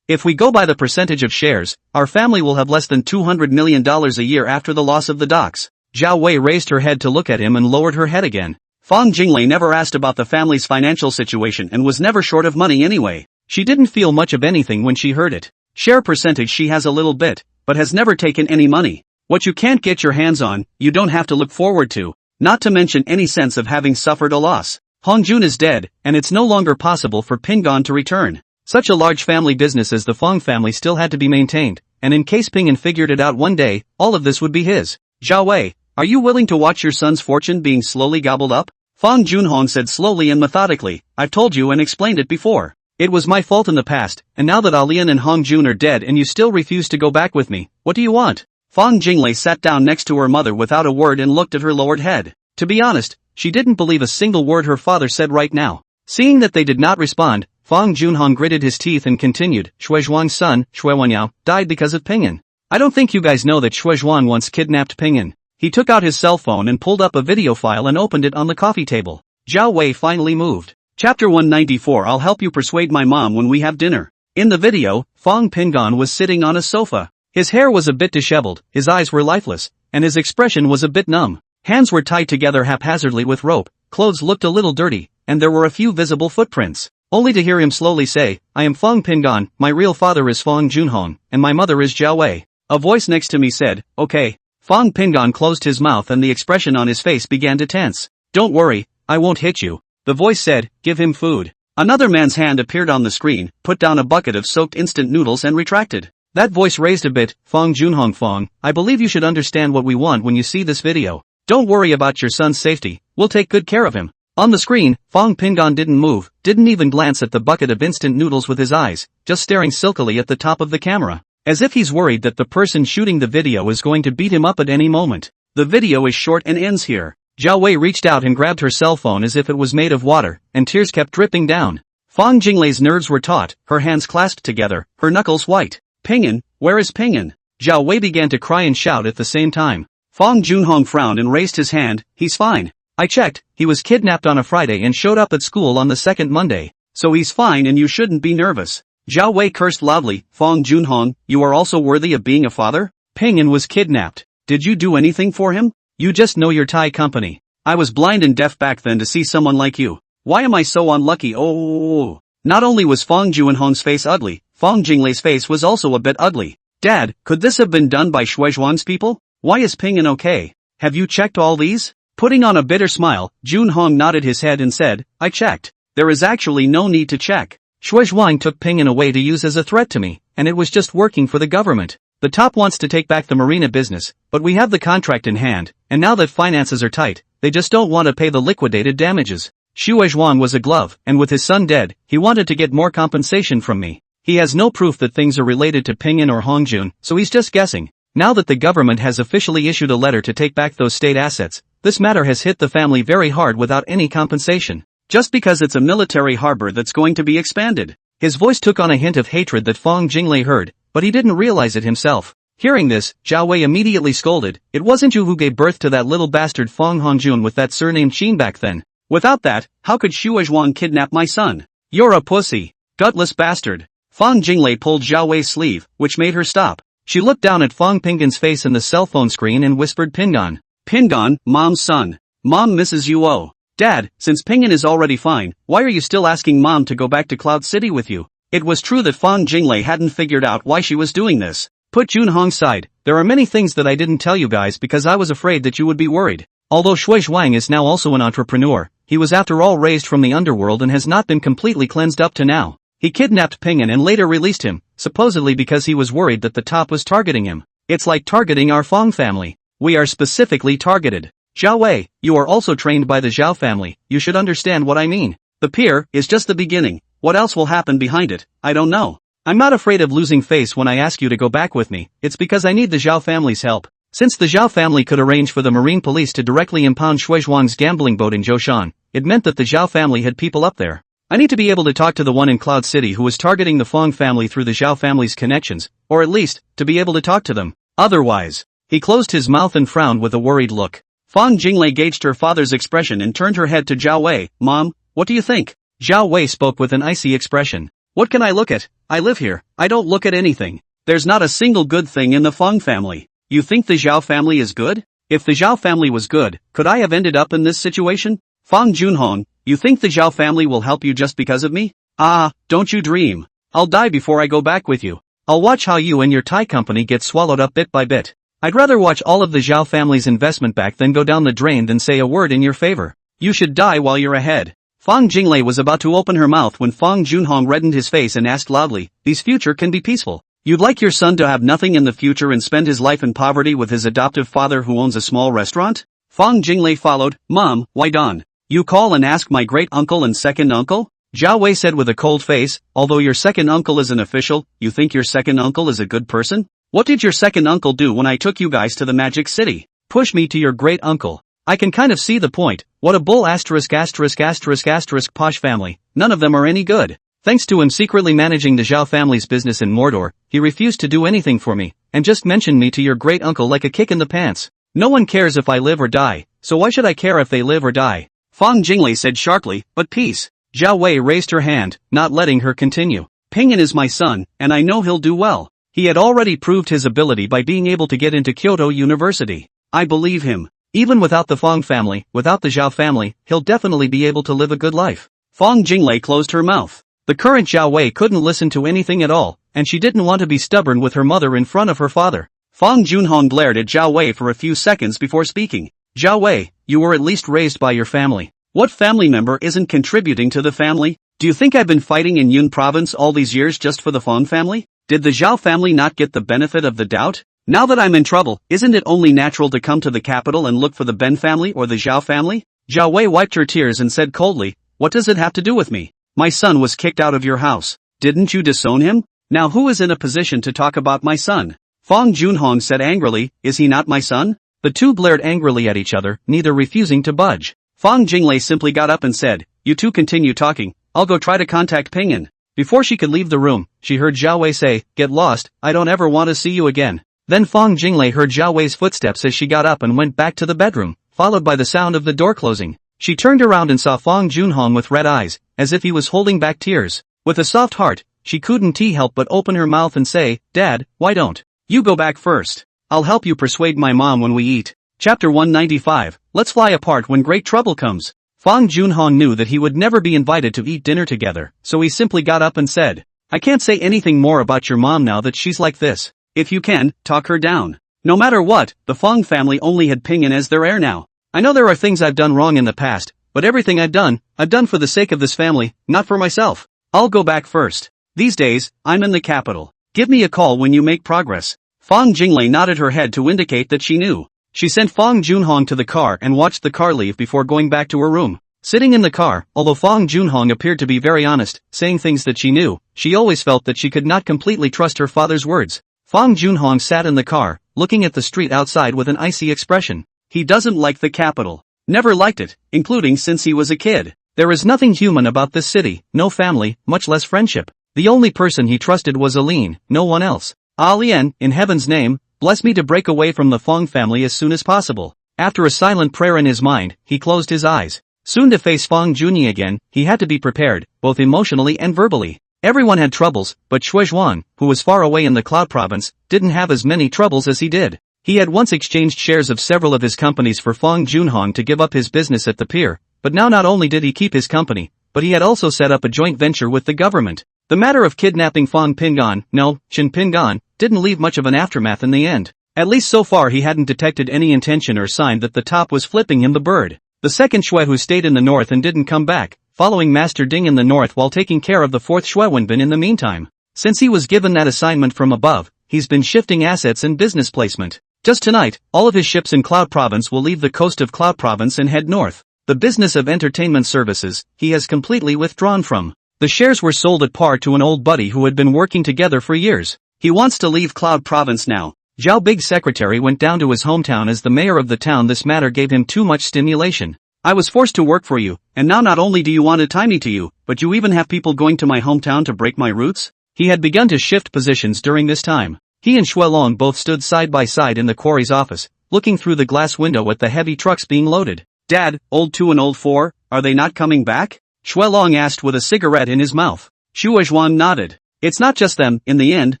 If we go by the percentage of shares, our family will have less than $200 million a year after the loss of the docks." Zhao Wei raised her head to look at him and lowered her head again. Fang Jinglei never asked about the family's financial situation and was never short of money anyway. She didn't feel much of anything when she heard it. Share percentage she has a little bit, but has never taken any money. What you can't get your hands on, you don't have to look forward to. Not to mention any sense of having suffered a loss. Hongjun is dead, and it's no longer possible for Pingan to return. Such a large family business as the Fang family still had to be maintained, and in case Pingan figured it out one day, all of this would be his. "Zhao Wei, are you willing to watch your son's fortune being slowly gobbled up?" Fang Junhong said slowly and methodically, "I've told you and explained it before. It was my fault in the past, and now that Alian and Hongjun are dead and you still refuse to go back with me, what do you want?" Fang Jinglei sat down next to her mother without a word and looked at her lowered head. To be honest, she didn't believe a single word her father said right now. Seeing that they did not respond, Fang Junhong gritted his teeth and continued, "Shuizhuang's son, Shuiwanyao, died because of Pingan. I don't think you guys know that Shuizhuang once kidnapped Pingan." He took out his cell phone and pulled up a video file and opened it on the coffee table. Zhao Wei finally moved. Chapter 194. I'll help you persuade my mom when we have dinner. In the video, Fang Pingan was sitting on a sofa. His hair was a bit disheveled, his eyes were lifeless, and his expression was a bit numb. Hands were tied together haphazardly with rope, clothes looked a little dirty, and there were a few visible footprints. Only to hear him slowly say, "I am Fang Pingan, my real father is Fang Junhong, and my mother is Zhao Wei." A voice next to me said, "Okay." Fang Pingan closed his mouth and the expression on his face began to tense. "Don't worry, I won't hit you." The voice said, "Give him food." Another man's hand appeared on the screen, put down a bucket of soaked instant noodles and retracted. That voice raised a bit, "Fang Junhong Fang, I believe you should understand what we want when you see this video. Don't worry about your son's safety, we'll take good care of him." On the screen, Fang Pingan didn't move, didn't even glance at the bucket of instant noodles with his eyes, just staring silkily at the top of the camera. As if he's worried that the person shooting the video is going to beat him up at any moment. The video is short and ends here. Zhao Wei reached out and grabbed her cell phone as if it was made of water, and tears kept dripping down. Fang Jinglei's nerves were taut, her hands clasped together, her knuckles white. "Pingan, where is Pingan?" Zhao Wei began to cry and shout at the same time. Fang Junhong frowned and raised his hand, "He's fine. I checked, he was kidnapped on a Friday and showed up at school on the second Monday. So he's fine and you shouldn't be nervous." Zhao Wei cursed loudly, "Fang Junhong, you are also worthy of being a father? Pingan was kidnapped. Did you do anything for him? You just know your Thai company. I was blind and deaf back then to see someone like you. Why am I so unlucky? Oh." Not only was Fang Junhong's face ugly, Fang Jinglei's face was also a bit ugly. "Dad, could this have been done by Shuizhuang's people? Why is Pingan okay? Have you checked all these?" Putting on a bitter smile, Junhong nodded his head and said, "I checked. There is actually no need to check. Shuizhuang took Pingan away to use as a threat to me, and it was just working for the government. The top wants to take back the marina business, but we have the contract in hand, and now that finances are tight, they just don't want to pay the liquidated damages. Shuizhuang was a glove, and with his son dead, he wanted to get more compensation from me. He has no proof that things are related to Pingan or Hongjun, so he's just guessing. Now that the government has officially issued a letter to take back those state assets, this matter has hit the family very hard without any compensation. Just because it's a military harbor that's going to be expanded." His voice took on a hint of hatred that Fang Jinglei heard, but he didn't realize it himself. Hearing this, Zhao Wei immediately scolded, "It wasn't you who gave birth to that little bastard Fang Hongjun with that surname Qin back then. Without that, how could Shuizhuang kidnap my son? You're a pussy. Gutless bastard." Fang Jinglei pulled Zhao Wei's sleeve, which made her stop. She looked down at Fang Pingan's face in the cell phone screen and whispered, "Pingan. Pingan, Mom's son. Mom misses you. Oh. Dad, since Pingan is already fine, why are you still asking Mom to go back to Cloud City with you?" It was true that Fang Jinglei hadn't figured out why she was doing this. Put Junhong side, there are many things that I didn't tell you guys because I was afraid that you would be worried. Although Shuizhuang is now also an entrepreneur, he was after all raised from the underworld and has not been completely cleansed up to now. He kidnapped Pingan and later released him, supposedly because he was worried that the top was targeting him. It's like targeting our Fang family. We are specifically targeted. Zhao Wei, you are also trained by the Zhao family, you should understand what I mean. The pier is just the beginning, what else will happen behind it, I don't know. I'm not afraid of losing face when I ask you to go back with me, it's because I need the Zhao family's help. Since the Zhao family could arrange for the marine police to directly impound Shui Zhuang's gambling boat in Zhoushan, it meant that the Zhao family had people up there. I need to be able to talk to the one in Cloud City who was targeting the Fong family through the Zhao family's connections, or at least, to be able to talk to them. Otherwise, he closed his mouth and frowned with a worried look. Fong Jinglei gauged her father's expression and turned her head to Zhao Wei. Mom, what do you think? Zhao Wei spoke with an icy expression. What can I look at? I live here, I don't look at anything. There's not a single good thing in the Fong family. You think the Zhao family is good? If the Zhao family was good, could I have ended up in this situation? Fong Junhong, you think the Zhao family will help you just because of me? Ah, don't you dream. I'll die before I go back with you. I'll watch how you and your Thai company get swallowed up bit by bit. I'd rather watch all of the Zhao family's investment back than go down the drain than say a word in your favor. You should die while you're ahead. Fong Jinglei was about to open her mouth when Fong Junhong reddened his face and asked loudly, "This future can be peaceful. You'd like your son to have nothing in the future and spend his life in poverty with his adoptive father who owns a small restaurant?" Fong Jinglei followed, "Mom, why don't you call and ask my great uncle and second uncle?" Zhao Wei said with a cold face, "Although your second uncle is an official, you think your second uncle is a good person? What did your second uncle do when I took you guys to the Magic City? Push me to your great uncle. I can kind of see the point. What a bull asterisk asterisk asterisk asterisk posh family, none of them are any good. Thanks to him secretly managing the Zhao family's business in Mordor, he refused to do anything for me, and just mentioned me to your great uncle like a kick in the pants. No one cares if I live or die, so why should I care if they live or die?" Fong Jinglei said sharply, "But peace." Zhao Wei raised her hand, not letting her continue. "Pingyan is my son, and I know he'll do well. He had already proved his ability by being able to get into Kyoto University. I believe him. Even without the Fong family, without the Zhao family, he'll definitely be able to live a good life." Fong Jinglei closed her mouth. The current Zhao Wei couldn't listen to anything at all, and she didn't want to be stubborn with her mother in front of her father. Fong Junhong glared at Zhao Wei for a few seconds before speaking. "Zhao Wei, you were at least raised by your family. What family member isn't contributing to the family? Do you think I've been fighting in Yun province all these years just for the Fong family? Did the Zhao family not get the benefit of the doubt? Now that I'm in trouble, isn't it only natural to come to the capital and look for the Ben family or the Zhao family?" Zhao Wei wiped her tears and said coldly, "What does it have to do with me? My son was kicked out of your house. Didn't you disown him? Now who is in a position to talk about my son?" Fong Junhong said angrily, "Is he not my son?" The two glared angrily at each other, neither refusing to budge. Fong Jinglei simply got up and said, "You two continue talking, I'll go try to contact Pingyan." Before she could leave the room, she heard Zhao Wei say, "Get lost, I don't ever want to see you again." Then Fong Jinglei heard Zhao Wei's footsteps as she got up and went back to the bedroom, followed by the sound of the door closing. She turned around and saw Fong Junhong with red eyes, as if he was holding back tears. With a soft heart, she couldn't help but open her mouth and say, "Dad, why don't you go back first? I'll help you persuade my mom when we eat." Chapter 195, Let's Fly Apart When Great Trouble Comes. Fong Junhong knew that he would never be invited to eat dinner together, so he simply got up and said, "I can't say anything more about your mom now that she's like this. If you can, talk her down. No matter what, the Fong family only had Pingyan as their heir now. I know there are things I've done wrong in the past, but everything I've done for the sake of this family, not for myself. I'll go back first. These days, I'm in the capital. Give me a call when you make progress." Fong Jinglei nodded her head to indicate that she knew. She sent Fong Junhong to the car and watched the car leave before going back to her room. Sitting in the car, although Fong Junhong appeared to be very honest, saying things that she knew, she always felt that she could not completely trust her father's words. Fong Junhong sat in the car, looking at the street outside with an icy expression. He doesn't like the capital. Never liked it, including since he was a kid. There is nothing human about this city, no family, much less friendship. The only person he trusted was Aline, no one else. "Ah Lien, in heaven's name, bless me to break away from the Fong family as soon as possible." After a silent prayer in his mind, he closed his eyes. Soon to face Fong Junyi again, he had to be prepared, both emotionally and verbally. Everyone had troubles, but Shui Zhuang, who was far away in the Cloud Province, didn't have as many troubles as he did. He had once exchanged shares of several of his companies for Fong Junhong to give up his business at the pier, but now not only did he keep his company, but he had also set up a joint venture with the government. The matter of kidnapping Fong Pingan, no, Shin Pingan, didn't leave much of an aftermath in the end. At least so far he hadn't detected any intention or sign that the top was flipping him the bird. The second Shui who stayed in the north and didn't come back, following Master Ding in the north while taking care of the fourth Shui Wenbin in the meantime. Since he was given that assignment from above, he's been shifting assets and business placement. Just tonight, all of his ships in Cloud Province will leave the coast of Cloud Province and head north. The business of entertainment services, he has completely withdrawn from. The shares were sold at par to an old buddy who had been working together for years. He wants to leave Cloud Province now. Zhao Big's secretary went down to his hometown as the mayor of the town. This matter gave him too much stimulation. I was forced to work for you, and now not only do you want to tie me to you, but you even have people going to my hometown to break my roots? He had begun to shift positions during this time. He and Shuelong both stood side by side in the quarry's office, looking through the glass window at the heavy trucks being loaded. Dad, old 2 and old 4, are they not coming back? Shuelong asked with a cigarette in his mouth. Shuezhuang nodded. It's not just them, in the end,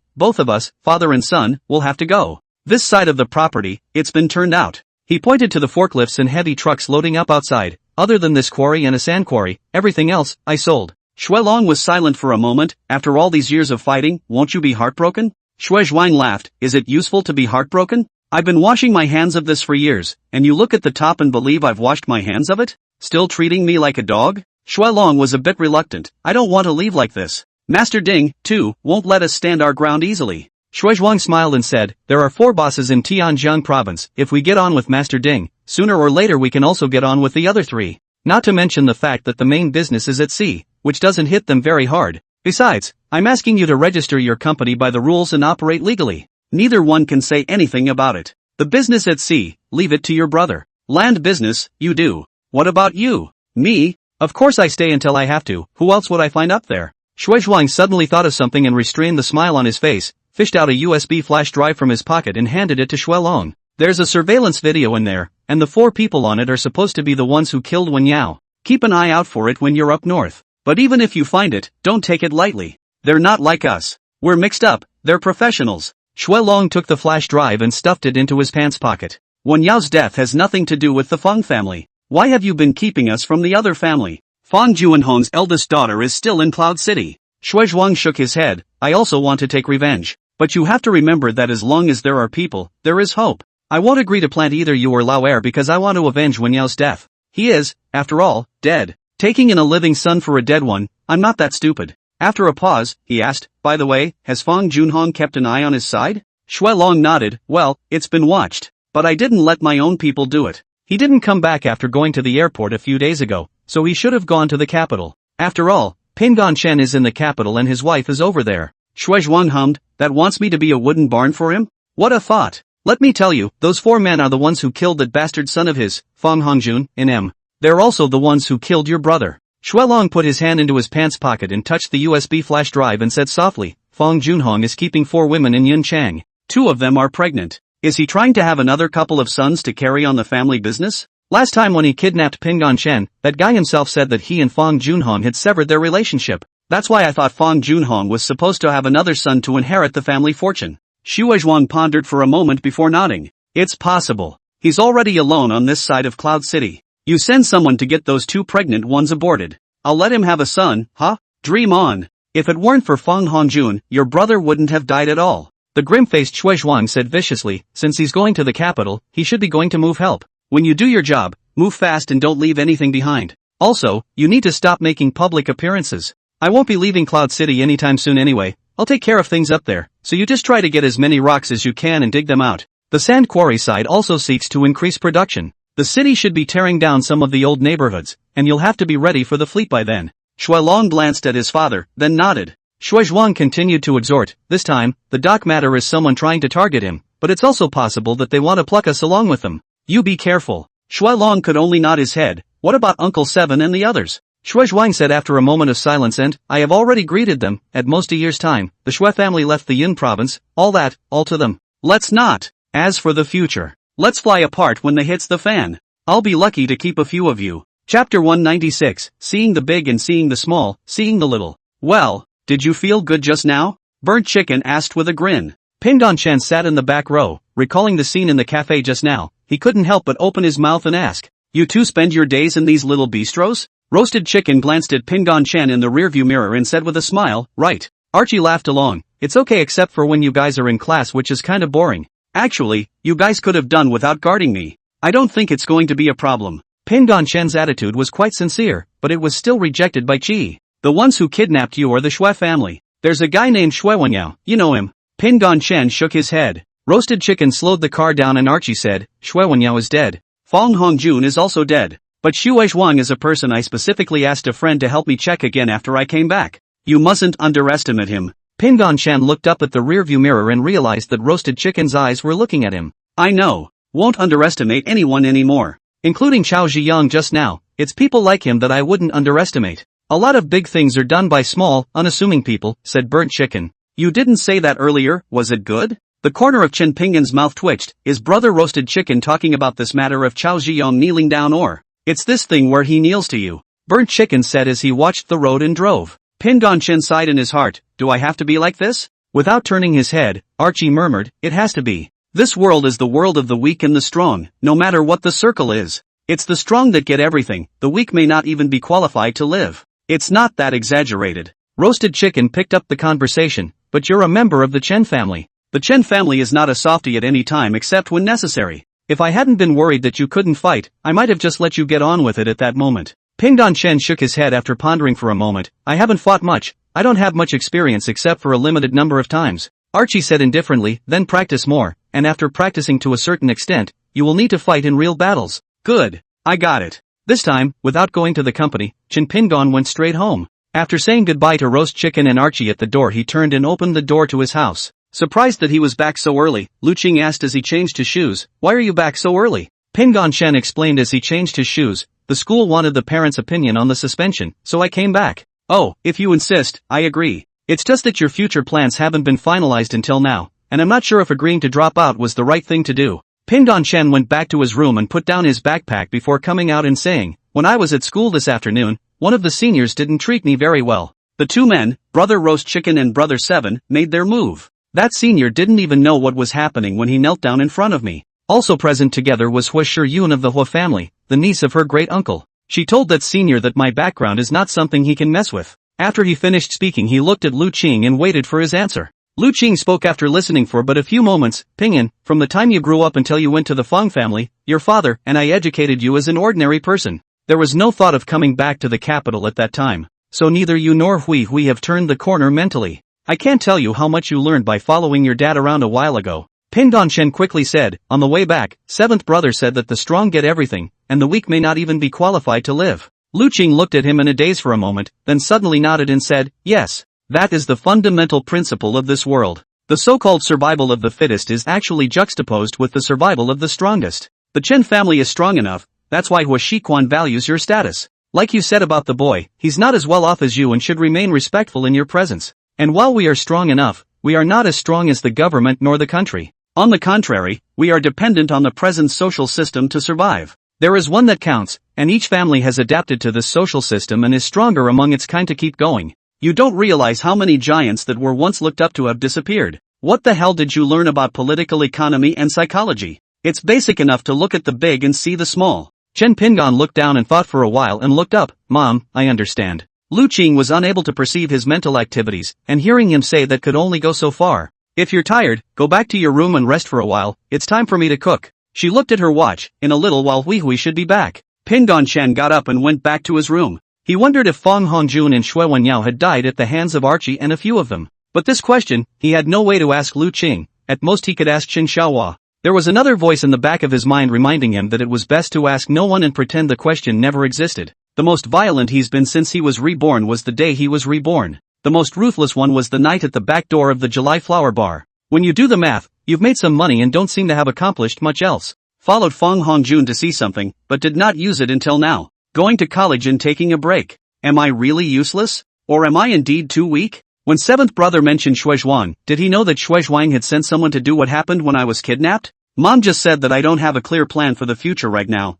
both of us, father and son, will have to go. This side of the property, it's been turned out. He pointed to the forklifts and heavy trucks loading up outside. Other than this quarry and a sand quarry, everything else, I sold. Shuelong was silent for a moment. After all these years of fighting, won't you be heartbroken? Shuezhuang laughed. Is it useful to be heartbroken? I've been washing my hands of this for years, and you look at the top and believe I've washed my hands of it? Still treating me like a dog? Shuelong was a bit reluctant. I don't want to leave like this. Master Ding, too, won't let us stand our ground easily. Shuezhuang smiled and said, there are 4 bosses in Tianjiang province. If we get on with Master Ding, sooner or later we can also get on with the other 3. Not to mention the fact that the main business is at sea, which doesn't hit them very hard. Besides, I'm asking you to register your company by the rules and operate legally. Neither one can say anything about it. The business at sea, leave it to your brother. Land business, you do. What about you? Me? Of course I stay until I have to. Who else would I find up there? Shuezhuang suddenly thought of something and restrained the smile on his face, fished out a USB flash drive from his pocket and handed it to Shuelong. There's a surveillance video in there, and the 4 people on it are supposed to be the ones who killed Wen Yao. Keep an eye out for it when you're up north. But even if you find it, don't take it lightly. They're not like us. We're mixed up, they're professionals. Shuelong took the flash drive and stuffed it into his pants pocket. Wen Yao's death has nothing to do with the Feng family. Why have you been keeping us from the other family? Fang Juanhong's eldest daughter is still in Cloud City. Shuezhuang shook his head. I also want to take revenge. But you have to remember that as long as there are people, there is hope. I won't agree to plant either you or Lao Er because I want to avenge Wen Yao's death. He is, after all, dead. Taking in a living son for a dead one, I'm not that stupid. After a pause, he asked, by the way, has Fang Junhong kept an eye on his side? Shuelong nodded. Well, it's been watched. But I didn't let my own people do it. He didn't come back after going to the airport a few days ago, so he should have gone to the capital. After all, Pingon Chen is in the capital and his wife is over there. Shuezhuang hummed, that wants me to be a wooden barn for him? What a thought. Let me tell you, those 4 men are the ones who killed that bastard son of his, Fang Hongjun, in M. They're also the ones who killed your brother. Shuelong put his hand into his pants pocket and touched the USB flash drive and said softly, Fang Junhong is keeping 4 women in Yunchang. 2 of them are pregnant. Is he trying to have another couple of sons to carry on the family business? Last time when he kidnapped Pingon Chen, that guy himself said that he and Fang Junhong had severed their relationship. That's why I thought Fang Junhong was supposed to have another son to inherit the family fortune. Shuezhuang pondered for a moment before nodding. It's possible. He's already alone on this side of Cloud City. You send someone to get those 2 pregnant ones aborted. I'll let him have a son, huh? Dream on. If it weren't for Fang Hongjun, your brother wouldn't have died at all. The grim-faced Shuezhuang said viciously, since he's going to the capital, he should be going to move help. When you do your job, move fast and don't leave anything behind. Also, you need to stop making public appearances. I won't be leaving Cloud City anytime soon anyway. I'll take care of things up there, so you just try to get as many rocks as you can and dig them out. The sand quarry side also seeks to increase production. The city should be tearing down some of the old neighborhoods, and you'll have to be ready for the fleet by then. Shuelong glanced at his father, then nodded. Shuezhuang continued to exhort, this time, the doc matter is someone trying to target him, but it's also possible that they want to pluck us along with them. You be careful. Shuelong could only nod his head. What about Uncle Seven and the others? Shuezhuang said after a moment of silence, and, I have already greeted them. At most a year's time, the Shui family left the Yun province, all to them. Let's not. As for the future, let's fly apart when the hits the fan. I'll be lucky to keep a few of you. Chapter 196, Seeing the Big and Seeing the Small, Seeing the Little. Well, did you feel good just now? Burnt Chicken asked with a grin. Pingon Chen sat in the back row, recalling the scene in the cafe just now. He couldn't help but open his mouth and ask, you two spend your days in these little bistros? Roasted Chicken glanced at Pingon Chen in the rearview mirror and said with a smile, right. Archie laughed along. It's okay except for when you guys are in class, which is kinda boring. Actually, you guys could have done without guarding me. I don't think it's going to be a problem. Pingon Chen's attitude was quite sincere, but it was still rejected by Qi. The ones who kidnapped you are the Shui family. There's a guy named Shui Wenyao, you know him. Pingon Chen shook his head. Roasted Chicken slowed the car down and Archie said, Shui Wenyao is dead. Fong Hongjun is also dead. But Xue Zhuang is a person I specifically asked a friend to help me check again after I came back. You mustn't underestimate him. Pingon Shan looked up at the rearview mirror and realized that Roasted Chicken's eyes were looking at him. I know. Won't underestimate anyone anymore. Including Chao Ziyang just now, it's people like him that I wouldn't underestimate. A lot of big things are done by small, unassuming people, said Burnt Chicken. You didn't say that earlier, was it good? The corner of Chen Pingon's mouth twitched. Is brother Roasted Chicken talking about this matter of Chao Ziyang kneeling down or? It's this thing where he kneels to you. Burnt Chicken said as he watched the road and drove. Pingon Chen sighed in his heart. Do I have to be like this? Without turning his head, Archie murmured, it has to be. This world is the world of the weak and the strong, no matter what the circle is. It's the strong that get everything, the weak may not even be qualified to live. It's not that exaggerated. Roasted Chicken picked up the conversation, but you're a member of the Chen family. The Chen family is not a softie at any time except when necessary. If I hadn't been worried that you couldn't fight, I might have just let you get on with it at that moment. Pingdon Chen shook his head after pondering for a moment. I haven't fought much, I don't have much experience except for a limited number of times. Archie said indifferently, then practice more, and after practicing to a certain extent, you will need to fight in real battles. Good. I got it. This time, without going to the company, Chen Pingon went straight home. After saying goodbye to Roast Chicken and Archie at the door, he turned and opened the door to his house. Surprised that he was back so early, Lu Qing asked as he changed his shoes. Why are you back so early? Pingon Shen explained as he changed his shoes. The school wanted the parents' opinion on the suspension, so I came back. Oh, if you insist, I agree. It's just that your future plans haven't been finalized until now, and I'm not sure if agreeing to drop out was the right thing to do. Pingdon Shen went back to his room and put down his backpack before coming out and saying, when I was at school this afternoon, one of the seniors didn't treat me very well. The two men, Brother Roast Chicken and Brother Seven, made their move. That senior didn't even know what was happening when he knelt down in front of me. Also present together was Hua Shiyun of the Hua family, the niece of her great-uncle. She told that senior that my background is not something he can mess with. After he finished speaking, he looked at Lu Qing and waited for his answer. Lu Qing spoke after listening for but a few moments. Pinyin, from the time you grew up until you went to the Feng family, your father and I educated you as an ordinary person. There was no thought of coming back to the capital at that time. So neither you nor Hui have turned the corner mentally. I can't tell you how much you learned by following your dad around a while ago. Pingdon Shen quickly said, on the way back, seventh brother said that the strong get everything, and the weak may not even be qualified to live. Lu Qing looked at him in a daze for a moment, then suddenly nodded and said, yes. That is the fundamental principle of this world. The so-called survival of the fittest is actually juxtaposed with the survival of the strongest. The Chen family is strong enough, that's why Hua Shiquan values your status. Like you said about the boy, he's not as well off as you and should remain respectful in your presence. And while we are strong enough, we are not as strong as the government nor the country. On the contrary, we are dependent on the present social system to survive. There is one that counts, and each family has adapted to this social system and is stronger among its kind to keep going. You don't realize how many giants that were once looked up to have disappeared. What the hell did you learn about political economy and psychology? It's basic enough to look at the big and see the small. Chen Pingon looked down and thought for a while and looked up. Mom, I understand. Lu Qing was unable to perceive his mental activities, and hearing him say that could only go so far. If you're tired, go back to your room and rest for a while, it's time for me to cook. She looked at her watch. In a little while Hui should be back. Pingdon Shen got up and went back to his room. He wondered if Fong Hongjun and Shui Wenyao had died at the hands of Archie and a few of them. But this question, he had no way to ask Lu Qing. At most he could ask Qin Xiaohua. There was another voice in the back of his mind reminding him that it was best to ask no one and pretend the question never existed. The most violent he's been since he was reborn was the day he was reborn. The most ruthless one was the night at the back door of the July Flower Bar. When you do the math, you've made some money and don't seem to have accomplished much else. Followed Fong Hongjun to see something, but did not use it until now. Going to college and taking a break. Am I really useless? Or am I indeed too weak? When seventh brother mentioned Shui Zhuang, did he know that Shui Zhuang had sent someone to do what happened when I was kidnapped? Mom just said that I don't have a clear plan for the future right now.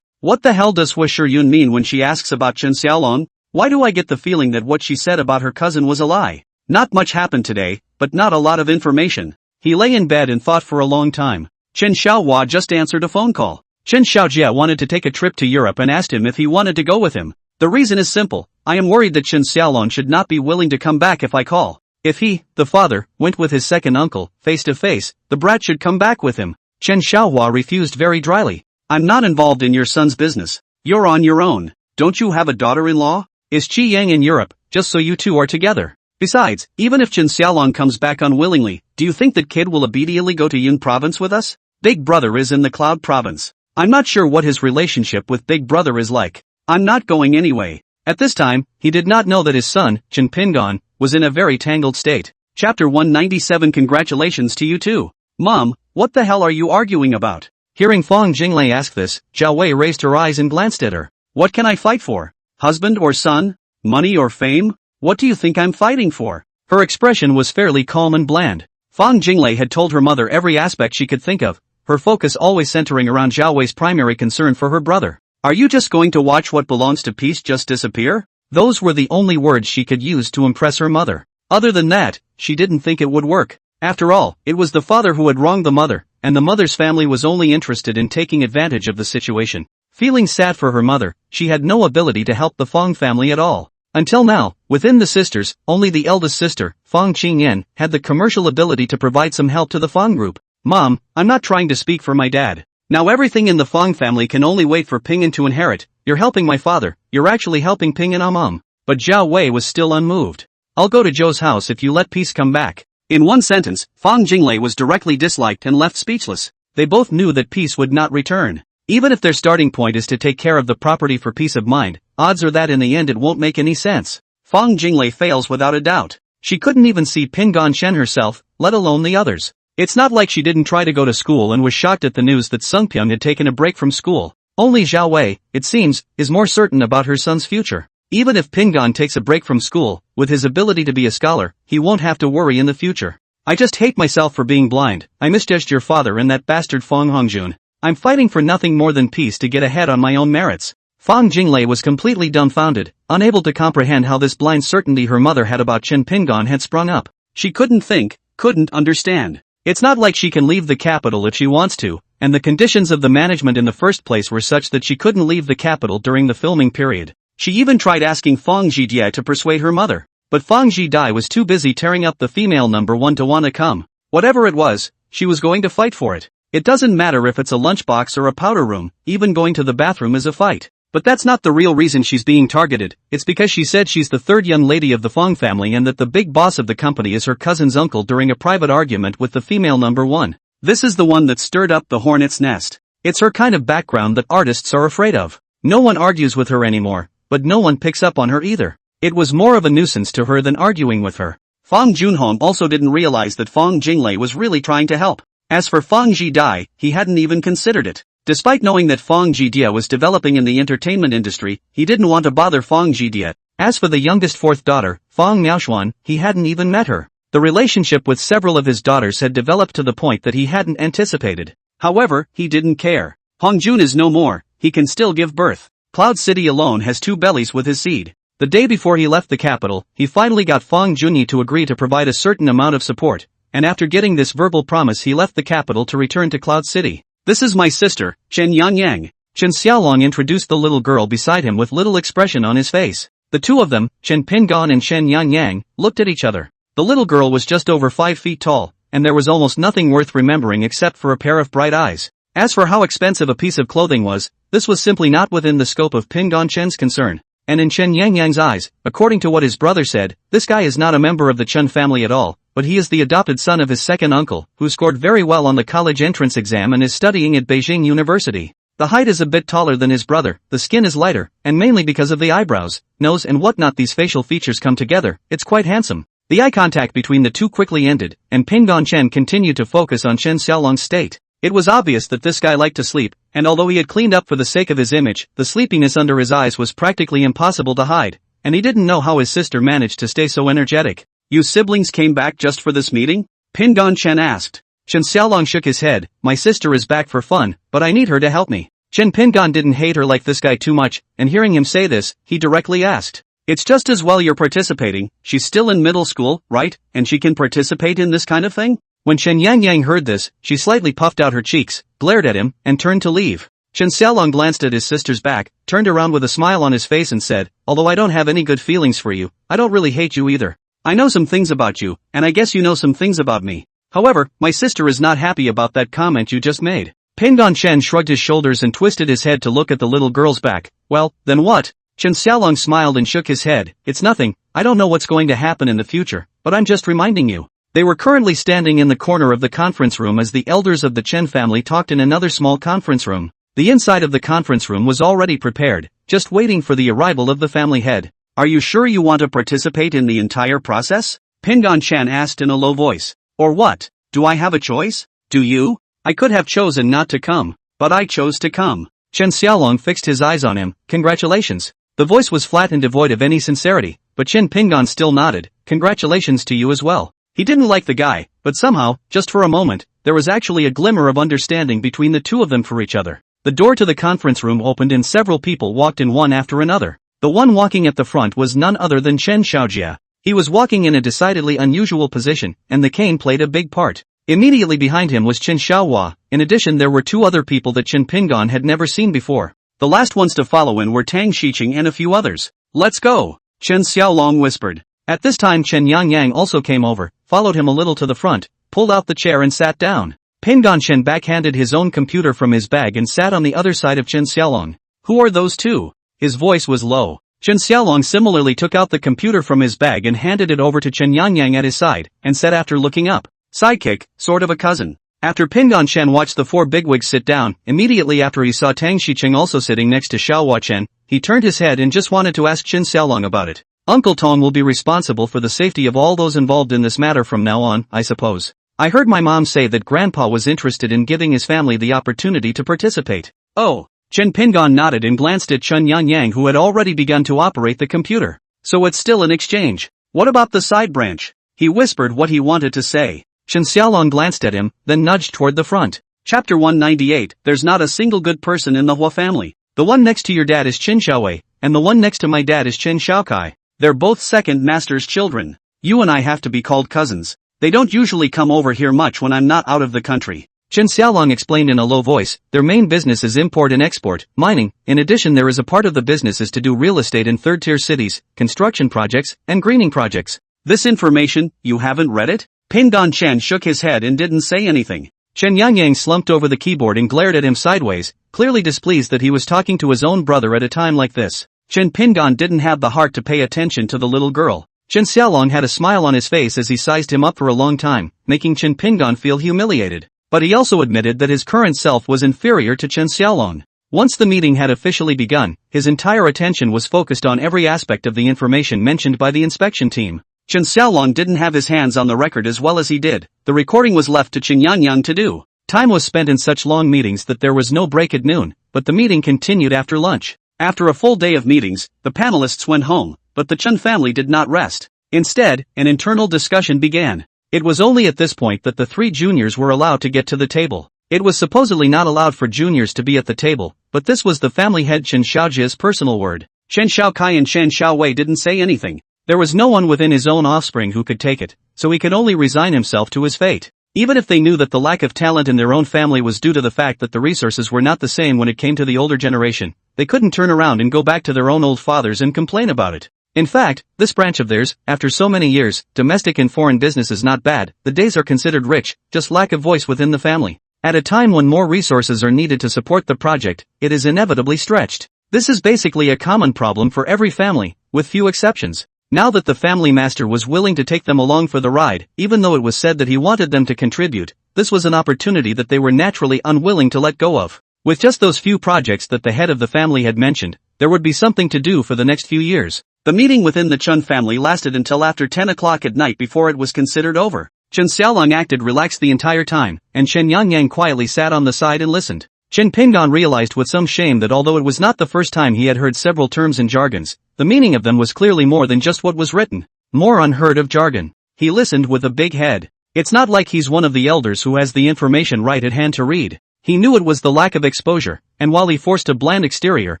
What the hell does Hua Shiyun mean when she asks about Chen Xiaolong? Why do I get the feeling that what she said about her cousin was a lie? Not much happened today, but not a lot of information. He lay in bed and thought for a long time. Chen Xiaohua just answered a phone call. Chen Xiaojia wanted to take a trip to Europe and asked him if he wanted to go with him. The reason is simple. I am worried that Chen Xiaolong should not be willing to come back if I call. If he, the father, went with his second uncle, face to face, the brat should come back with him. Chen Xiaohua refused very dryly. I'm not involved in your son's business. You're on your own. Don't you have a daughter-in-law? Is Qi Yang in Europe, just so you two are together? Besides, even if Chen Xiaolong comes back unwillingly, Do you think that kid will immediately go to Yun province with us? Big brother is in the Cloud province. I'm not sure what his relationship with Big brother is like. I'm not going anyway. At this time, he did not know that his son, Chen Pingon, was in a very tangled state. Chapter 197. Congratulations to you too. Mom, what the hell are you arguing about? Hearing Fang Jinglei ask this, Zhao Wei raised her eyes and glanced at her. What can I fight for? Husband or son? Money or fame? What do you think I'm fighting for? Her expression was fairly calm and bland. Fang Jinglei had told her mother every aspect she could think of, her focus always centering around Zhao Wei's primary concern for her brother. Are you just going to watch what belongs to peace just disappear? Those were the only words she could use to impress her mother. Other than that, she didn't think it would work. After all, it was the father who had wronged the mother, and the mother's family was only interested in taking advantage of the situation. Feeling sad for her mother, she had no ability to help the Fang family at all. Until now, within the sisters, only the eldest sister, Fang Qingyan, had the commercial ability to provide some help to the Fang group. Mom, I'm not trying to speak for my dad. Now everything in the Fang family can only wait for Ping An to inherit. You're helping my father, you're actually helping Ping An Mom. But Zhao Wei was still unmoved. I'll go to Zhou's house if you let peace come back. In one sentence, Fang Jinglei was directly disliked and left speechless. They both knew that peace would not return. Even if their starting point is to take care of the property for peace of mind, odds are that in the end it won't make any sense. Fang Jinglei fails without a doubt. She couldn't even see Pingon Shen herself, let alone the others. It's not like she didn't try to go to school and was shocked at the news that Sungpyeong had taken a break from school. Only Zhao Wei, it seems, is more certain about her son's future. Even if Pingon takes a break from school, with his ability to be a scholar, he won't have to worry in the future. I just hate myself for being blind. I misjudged your father and that bastard Fang Hongjun. I'm fighting for nothing more than peace to get ahead on my own merits. Fang Jinglei was completely dumbfounded, unable to comprehend how this blind certainty her mother had about Chen Pingon had sprung up. She couldn't think, couldn't understand. It's not like she can leave the capital if she wants to, and the conditions of the management in the first place were such that she couldn't leave the capital during the filming period. She even tried asking Fang Zhidie to persuade her mother, but Fang Zhidie was too busy tearing up the female number one to wanna come. Whatever it was, she was going to fight for it. It doesn't matter if it's a lunchbox or a powder room, even going to the bathroom is a fight. But that's not the real reason she's being targeted. It's because she said she's the third young lady of the Fang family and that the big boss of the company is her cousin's uncle during a private argument with the female number one. This is the one that stirred up the hornet's nest. It's her kind of background that artists are afraid of. No one argues with her anymore, but no one picks up on her either. It was more of a nuisance to her than arguing with her. Fang Junhong also didn't realize that Fang Jinglei was really trying to help. As for Fang Zhidie, he hadn't even considered it. Despite knowing that Fang Zhidie was developing in the entertainment industry, he didn't want to bother Fang Zhidie. As for the youngest fourth daughter, Fang Miaoshuan, he hadn't even met her. The relationship with several of his daughters had developed to the point that he hadn't anticipated. However, he didn't care. Hongjun is no more, he can still give birth. Cloud City alone has two bellies with his seed. The day before he left the capital, he finally got Fang Junyi to agree to provide a certain amount of support, and after getting this verbal promise he left the capital to return to Cloud City. This is my sister, Chen Yangyang. Chen Xiaolong introduced the little girl beside him with little expression on his face. The two of them, Chen Pingon and Chen Yangyang, looked at each other. The little girl was just over 5 feet tall, and there was almost nothing worth remembering except for a pair of bright eyes. As for how expensive a piece of clothing was, this was simply not within the scope of Pingon Chen's concern. And in Chen Yangyang's eyes, according to what his brother said, this guy is not a member of the Chen family at all, but he is the adopted son of his second uncle, who scored very well on the college entrance exam and is studying at Beijing University. The height is a bit taller than his brother, the skin is lighter, and mainly because of the eyebrows, nose and whatnot these facial features come together, it's quite handsome. The eye contact between the two quickly ended, and Pingon Chen continued to focus on Chen Xiaolong's state. It was obvious that this guy liked to sleep, and although he had cleaned up for the sake of his image, the sleepiness under his eyes was practically impossible to hide, and he didn't know how his sister managed to stay so energetic. You siblings came back just for this meeting? Pingon Chen asked. Chen Xiaolong shook his head. My sister is back for fun, but I need her to help me. Chen Pingon didn't hate her like this guy too much, and hearing him say this, he directly asked. It's just as well you're participating, she's still in middle school, right, and she can participate in this kind of thing? When Chen Yangyang heard this, she slightly puffed out her cheeks, glared at him, and turned to leave. Chen Xiaolong glanced at his sister's back, turned around with a smile on his face and said, although I don't have any good feelings for you, I don't really hate you either. I know some things about you, and I guess you know some things about me. However, my sister is not happy about that comment you just made. Pingon Chen shrugged his shoulders and twisted his head to look at the little girl's back. Well, then what? Chen Xiaolong smiled and shook his head. It's nothing, I don't know what's going to happen in the future, but I'm just reminding you. They were currently standing in the corner of the conference room as the elders of the Chen family talked in another small conference room. The inside of the conference room was already prepared, just waiting for the arrival of the family head. Are you sure you want to participate in the entire process? Pingon Chan asked in a low voice. Or what? Do I have a choice? Do you? I could have chosen not to come, but I chose to come. Chen Xiaolong fixed his eyes on him. Congratulations. The voice was flat and devoid of any sincerity, but Chen Pingon still nodded. Congratulations to you as well. He didn't like the guy, but somehow, just for a moment, there was actually a glimmer of understanding between the two of them for each other. The door to the conference room opened and several people walked in one after another. The one walking at the front was none other than Chen Xiaojia. He was walking in a decidedly unusual position, and the cane played a big part. Immediately behind him was Chen Xiaohua. In addition, there were two other people that Chen Pingon had never seen before. The last ones to follow in were Tang Xiqing and a few others. Let's go, Chen Xiaolong whispered. At this time Chen Yangyang also came over, followed him a little to the front, pulled out the chair and sat down. Pingon Chen backhanded his own computer from his bag and sat on the other side of Chen Xiaolong. Who are those two? His voice was low. Chen Xiaolong similarly took out the computer from his bag and handed it over to Chen Yangyang at his side, and said after looking up, sidekick, sort of a cousin. After Pingon Chen watched the four bigwigs sit down, immediately after he saw Tang Xiqing also sitting next to Xiaohua Chen, he turned his head and just wanted to ask Chen Xiaolong about it. Uncle Tong will be responsible for the safety of all those involved in this matter from now on, I suppose. I heard my mom say that Grandpa was interested in giving his family the opportunity to participate. Oh. Chen Pingon nodded and glanced at Chen Yangyang who had already begun to operate the computer. So it's still an exchange. What about the side branch? He whispered what he wanted to say. Chen Xiaolong glanced at him, then nudged toward the front. Chapter 198, There's not a single good person in the Hua family. The one next to your dad is Chen Xiaowei, and the one next to my dad is Chen Xiaokai. They're both second master's children. You and I have to be called cousins. They don't usually come over here much when I'm not out of the country. Chen Xiaolong explained in a low voice. Their main business is import and export, mining. In addition, there is a part of the business is to do real estate in third-tier cities, construction projects, and greening projects. This information, you haven't read it? Pingon Chen shook his head and didn't say anything. Chen Yangyang slumped over the keyboard and glared at him sideways, clearly displeased that he was talking to his own brother at a time like this. Chen Pingon didn't have the heart to pay attention to the little girl. Chen Xiaolong had a smile on his face as he sized him up for a long time, making Chen Pingon feel humiliated. But he also admitted that his current self was inferior to Chen Xiaolong. Once the meeting had officially begun, his entire attention was focused on every aspect of the information mentioned by the inspection team. Chen Xiaolong didn't have his hands on the record as well as he did. The recording was left to Chen Yangyang to do. Time was spent in such long meetings that there was no break at noon, but the meeting continued after lunch. After a full day of meetings, the panelists went home, but the Chen family did not rest. Instead, an internal discussion began. It was only at this point that the three juniors were allowed to get to the table. It was supposedly not allowed for juniors to be at the table, but this was the family head Chen Xiaojia's personal word. Chen Xiaokai and Chen Xiaowei didn't say anything. There was no one within his own offspring who could take it, so he could only resign himself to his fate. Even if they knew that the lack of talent in their own family was due to the fact that the resources were not the same when it came to the older generation, they couldn't turn around and go back to their own old fathers and complain about it. In fact, this branch of theirs, after so many years, domestic and foreign business is not bad, the days are considered rich, just lack of voice within the family. At a time when more resources are needed to support the project, it is inevitably stretched. This is basically a common problem for every family, with few exceptions. Now that the family master was willing to take them along for the ride, even though it was said that he wanted them to contribute, this was an opportunity that they were naturally unwilling to let go of. With just those few projects that the head of the family had mentioned, there would be something to do for the next few years. The meeting within the Chun family lasted until after 10 o'clock at night before it was considered over. Chen Xiaolong acted relaxed the entire time, and Chen Yangyang quietly sat on the side and listened. Chen Pingon realized with some shame that although it was not the first time he had heard several terms and jargons, the meaning of them was clearly more than just what was written. More unheard of jargon. He listened with a big head. It's not like he's one of the elders who has the information right at hand to read. He knew it was the lack of exposure, and while he forced a bland exterior,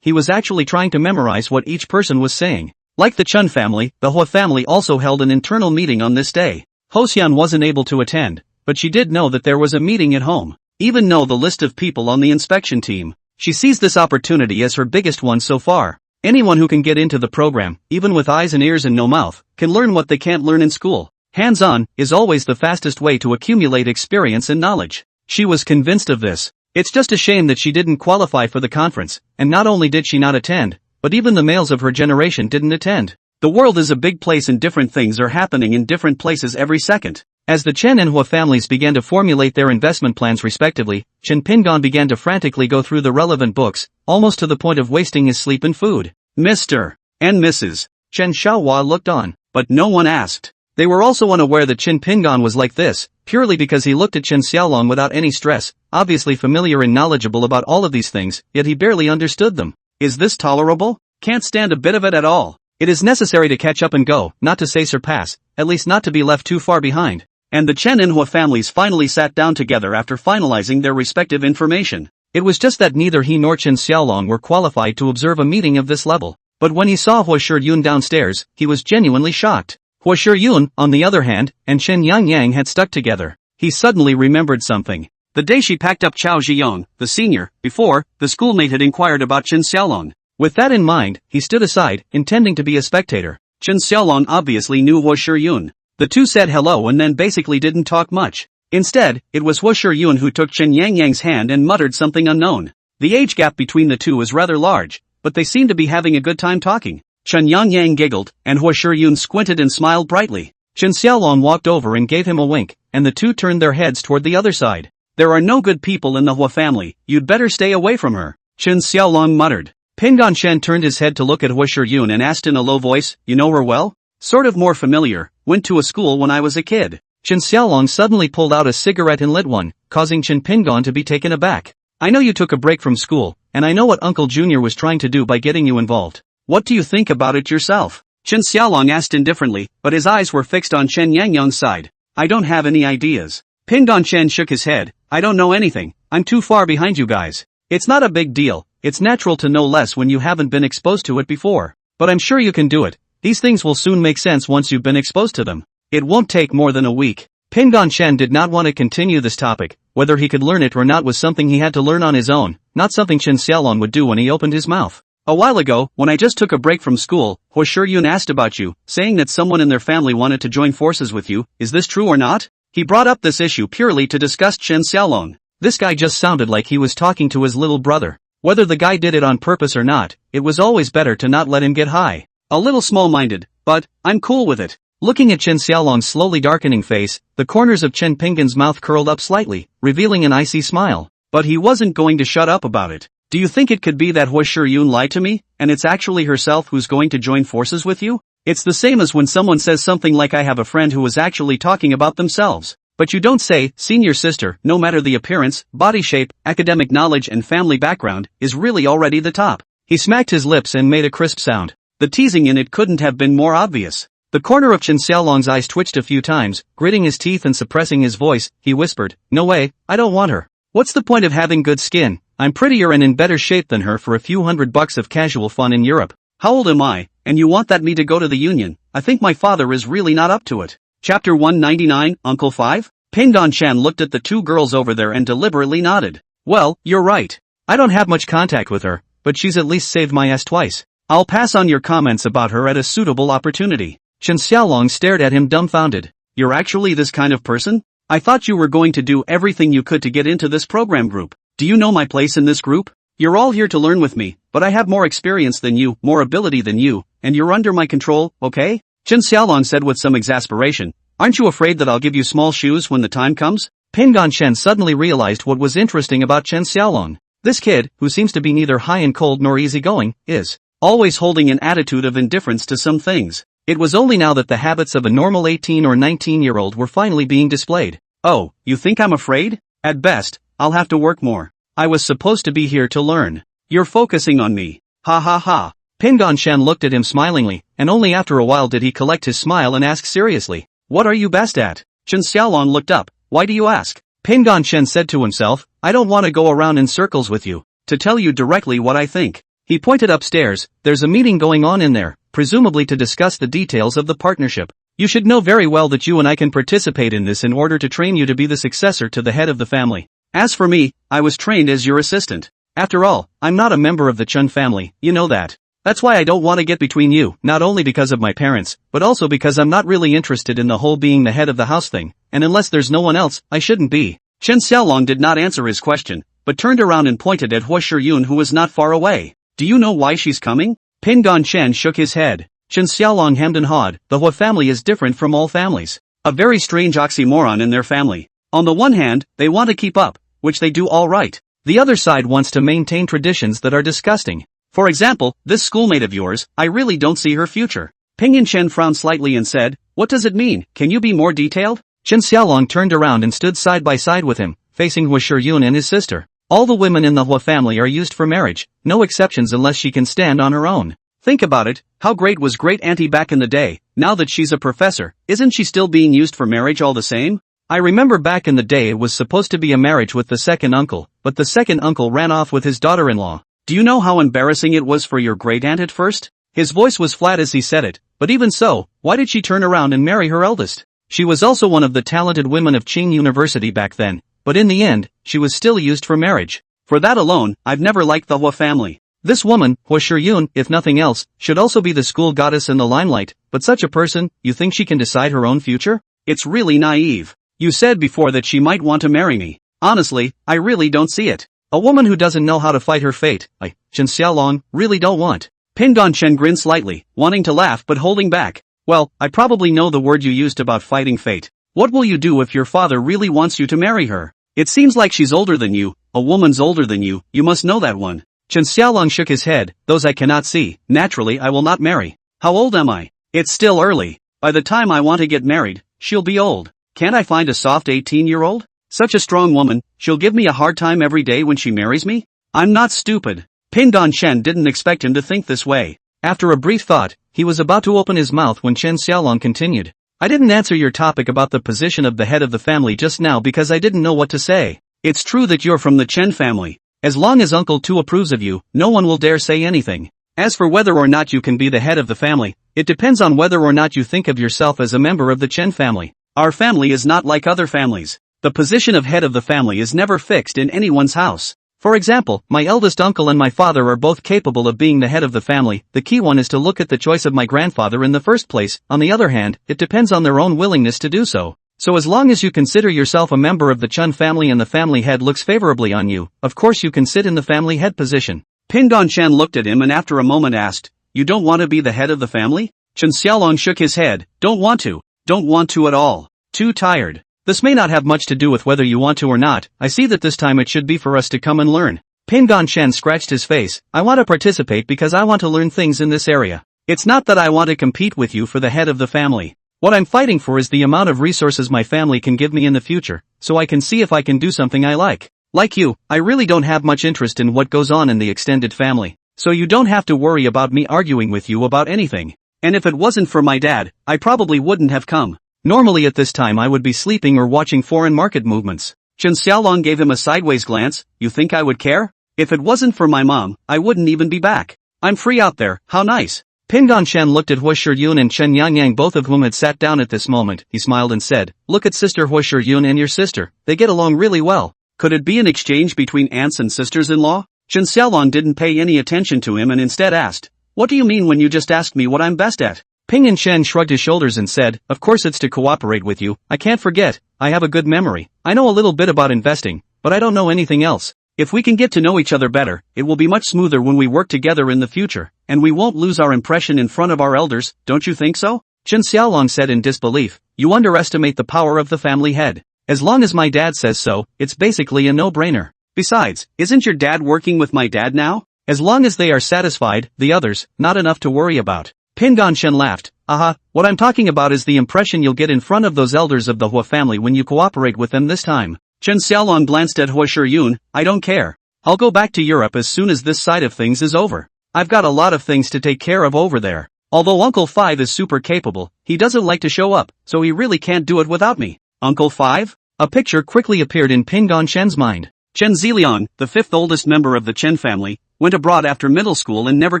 he was actually trying to memorize what each person was saying. Like the Chun family, the Hua family also held an internal meeting on this day. Hosian wasn't able to attend, but she did know that there was a meeting at home. Even know the list of people on the inspection team. She sees this opportunity as her biggest one so far. Anyone who can get into the program, even with eyes and ears and no mouth, can learn what they can't learn in school. Hands-on is always the fastest way to accumulate experience and knowledge. She was convinced of this. It's just a shame that she didn't qualify for the conference, and not only did she not attend, but even the males of her generation didn't attend. The world is a big place and different things are happening in different places every second. As the Chen and Hua families began to formulate their investment plans respectively, Chen Pingon began to frantically go through the relevant books, almost to the point of wasting his sleep and food. Mr. and Mrs. Chen Xiaohua looked on, but no one asked. They were also unaware that Chen Pingon was like this, purely because he looked at Chen Xiaolong without any stress, obviously familiar and knowledgeable about all of these things, yet he barely understood them. Is this tolerable? Can't stand a bit of it at all. It is necessary to catch up and go, not to say surpass, at least not to be left too far behind. And the Chen and Hua families finally sat down together after finalizing their respective information. It was just that neither he nor Chen Xiaolong were qualified to observe a meeting of this level. But when he saw Hua Shiyun downstairs, he was genuinely shocked. Hua Shiyun, on the other hand, and Chen Yangyang had stuck together. He suddenly remembered something. The day she packed up Chao Zhiyong, the senior, before, the schoolmate had inquired about Chen Xiaolong. With that in mind, he stood aside, intending to be a spectator. Chen Xiaolong obviously knew Hua Shiyun. The two said hello and then basically didn't talk much. Instead, it was Hua Shiyun who took Chen Yangyang's hand and muttered something unknown. The age gap between the two is rather large, but they seemed to be having a good time talking. Chen Yangyang giggled, and Hua Shiyun squinted and smiled brightly. Chen Xiaolong walked over and gave him a wink, and the two turned their heads toward the other side. There are no good people in the Hua family, you'd better stay away from her, Chen Xiaolong muttered. Pingon Shen turned his head to look at Hua Shiyun and asked in a low voice, you know her well? Sort of more familiar, went to a school when I was a kid. Chen Xiaolong suddenly pulled out a cigarette and lit one, causing Chen Pingon to be taken aback. I know you took a break from school, and I know what Uncle Junior was trying to do by getting you involved. What do you think about it yourself? Chen Xiaolong asked indifferently, but his eyes were fixed on Chen Yangyang's side. I don't have any ideas. Pingon Shen shook his head, I don't know anything, I'm too far behind you guys. It's not a big deal, it's natural to know less when you haven't been exposed to it before. But I'm sure you can do it, these things will soon make sense once you've been exposed to them. It won't take more than a week. Pingon Shen did not want to continue this topic, whether he could learn it or not was something he had to learn on his own, not something Chen Xiaolong would do when he opened his mouth. A while ago, when I just took a break from school, Hua Shiyun asked about you, saying that someone in their family wanted to join forces with you, is this true or not? He brought up this issue purely to discuss Chen Xiaolong. This guy just sounded like he was talking to his little brother. Whether the guy did it on purpose or not, it was always better to not let him get high. A little small-minded, but I'm cool with it. Looking at Chen Xiaolong's slowly darkening face, the corners of Chen Pingon's mouth curled up slightly, revealing an icy smile. But he wasn't going to shut up about it. Do you think it could be that Hua Shiyun lied to me, and it's actually herself who's going to join forces with you? It's the same as when someone says something like I have a friend who was actually talking about themselves. But you don't say, senior sister, no matter the appearance, body shape, academic knowledge and family background, is really already the top. He smacked his lips and made a crisp sound. The teasing in it couldn't have been more obvious. The corner of Chen Xiaolong's eyes twitched a few times, gritting his teeth and suppressing his voice, he whispered, no way, I don't want her. What's the point of having good skin? I'm prettier and in better shape than her for a few $100 of casual fun in Europe. How old am I, and you want that me to go to the union? I think my father is really not up to it. Chapter 199, Uncle 5? Pingon Shan looked at the two girls over there and deliberately nodded. Well, you're right. I don't have much contact with her, but she's at least saved my ass twice. I'll pass on your comments about her at a suitable opportunity. Chen Xiaolong stared at him dumbfounded. You're actually this kind of person? I thought you were going to do everything you could to get into this program group. Do you know my place in this group? You're all here to learn with me, but I have more experience than you, more ability than you, and you're under my control, okay? Chen Xiaolong said with some exasperation. Aren't you afraid that I'll give you small shoes when the time comes? Pingon Shen suddenly realized what was interesting about Chen Xiaolong. This kid, who seems to be neither high and cold nor easygoing, is always holding an attitude of indifference to some things. It was only now that the habits of a normal 18 or 19-year-old were finally being displayed. Oh, you think I'm afraid? At best, I'll have to work more. I was supposed to be here to learn. You're focusing on me. Ha ha ha. Pingon Shen looked at him smilingly, and only after a while did he collect his smile and ask seriously, what are you best at? Chen Xiaolong looked up. Why do you ask? Pingon Shen said to himself, I don't want to go around in circles with you. To tell you directly what I think. He pointed upstairs. There's a meeting going on in there, presumably to discuss the details of the partnership. You should know very well that you and I can participate in this in order to train you to be the successor to the head of the family. As for me, I was trained as your assistant. After all, I'm not a member of the Chun family, you know that. That's why I don't want to get between you, not only because of my parents, but also because I'm not really interested in the whole being the head of the house thing, and unless there's no one else, I shouldn't be. Chen Xiaolong did not answer his question, but turned around and pointed at Hua Shiyun who was not far away. Do you know why she's coming? Pingon Shen shook his head. Chen Xiaolong hemmed and hawed, the Hua family is different from all families. A very strange oxymoron in their family. On the one hand, they want to keep up, which they do all right. The other side wants to maintain traditions that are disgusting. For example, this schoolmate of yours, I really don't see her future. Ping Chen frowned slightly and said, what does it mean? Can you be more detailed? Chen Xiaolong turned around and stood side by side with him, facing Hua Shiyun and his sister. All the women in the Hua family are used for marriage, no exceptions unless she can stand on her own. Think about it, how great was great auntie back in the day, now that she's a professor, isn't she still being used for marriage all the same? I remember back in the day it was supposed to be a marriage with the second uncle, but the second uncle ran off with his daughter-in-law. Do you know how embarrassing it was for your great-aunt at first? His voice was flat as he said it, but even so, why did she turn around and marry her eldest? She was also one of the talented women of Qing University back then, but in the end, she was still used for marriage. For that alone, I've never liked the Hua family. This woman, Hua Shiyun, if nothing else, should also be the school goddess in the limelight, but such a person, you think she can decide her own future? It's really naive. You said before that she might want to marry me. Honestly, I really don't see it. A woman who doesn't know how to fight her fate, Chen Xiaolong, really don't want. Ping Chen grinned slightly, wanting to laugh but holding back. Well, I probably know the word you used about fighting fate. What will you do if your father really wants you to marry her? It seems like she's older than you, a woman's older than you must know that one. Chen Xiaolong shook his head, those I cannot see, naturally I will not marry. How old am I? It's still early. By the time I want to get married, she'll be old. Can't I find a soft 18-year-old? Such a strong woman, she'll give me a hard time every day when she marries me? I'm not stupid. Ping Chen didn't expect him to think this way. After a brief thought, he was about to open his mouth when Chen Xiaolong continued. I didn't answer your topic about the position of the head of the family just now because I didn't know what to say. It's true that you're from the Chen family. As long as Uncle Tu approves of you, no one will dare say anything. As for whether or not you can be the head of the family, it depends on whether or not you think of yourself as a member of the Chen family. Our family is not like other families. The position of head of the family is never fixed in anyone's house. For example, my eldest uncle and my father are both capable of being the head of the family. The key one is to look at the choice of my grandfather in the first place. On the other hand, it depends on their own willingness to do so. So as long as you consider yourself a member of the Chen family and the family head looks favorably on you, of course you can sit in the family head position. Ping Chen looked at him and after a moment asked, you don't want to be the head of the family? Chen Xiaolong shook his head, don't want to at all. Too tired. This may not have much to do with whether you want to or not, I see that this time it should be for us to come and learn. Ping Chen scratched his face, I want to participate because I want to learn things in this area. It's not that I want to compete with you for the head of the family. What I'm fighting for is the amount of resources my family can give me in the future, so I can see if I can do something I like. Like you, I really don't have much interest in what goes on in the extended family, so you don't have to worry about me arguing with you about anything. And if it wasn't for my dad, I probably wouldn't have come. Normally at this time I would be sleeping or watching foreign market movements. Chen Xiaolong gave him a sideways glance, you think I would care? If it wasn't for my mom, I wouldn't even be back. I'm free out there, how nice. Ping Chen looked at Hua Shiyun and Chen Yangyang, both of whom had sat down at this moment. He smiled and said, look at sister Hua Shiyun and your sister, they get along really well. Could it be an exchange between aunts and sisters-in-law? Chen Xiaolong didn't pay any attention to him and instead asked, what do you mean when you just asked me what I'm best at? Ping Chen shrugged his shoulders and said, of course it's to cooperate with you, I can't forget, I have a good memory, I know a little bit about investing, but I don't know anything else. If we can get to know each other better, it will be much smoother when we work together in the future, and we won't lose our impression in front of our elders, don't you think so? Chen Xiaolong said in disbelief, you underestimate the power of the family head. As long as my dad says so, it's basically a no-brainer. Besides, isn't your dad working with my dad now? As long as they are satisfied, the others, not enough to worry about. Ping Chen laughed, what I'm talking about is the impression you'll get in front of those elders of the Hua family when you cooperate with them this time. Chen Xiaolong glanced at Hua Shiyun, I don't care. I'll go back to Europe as soon as this side of things is over. I've got a lot of things to take care of over there. Although Uncle Five is super capable, he doesn't like to show up, so he really can't do it without me. Uncle Five? A picture quickly appeared in Ping Chen's mind. Chen Ziliang, the fifth oldest member of the Chen family, went abroad after middle school and never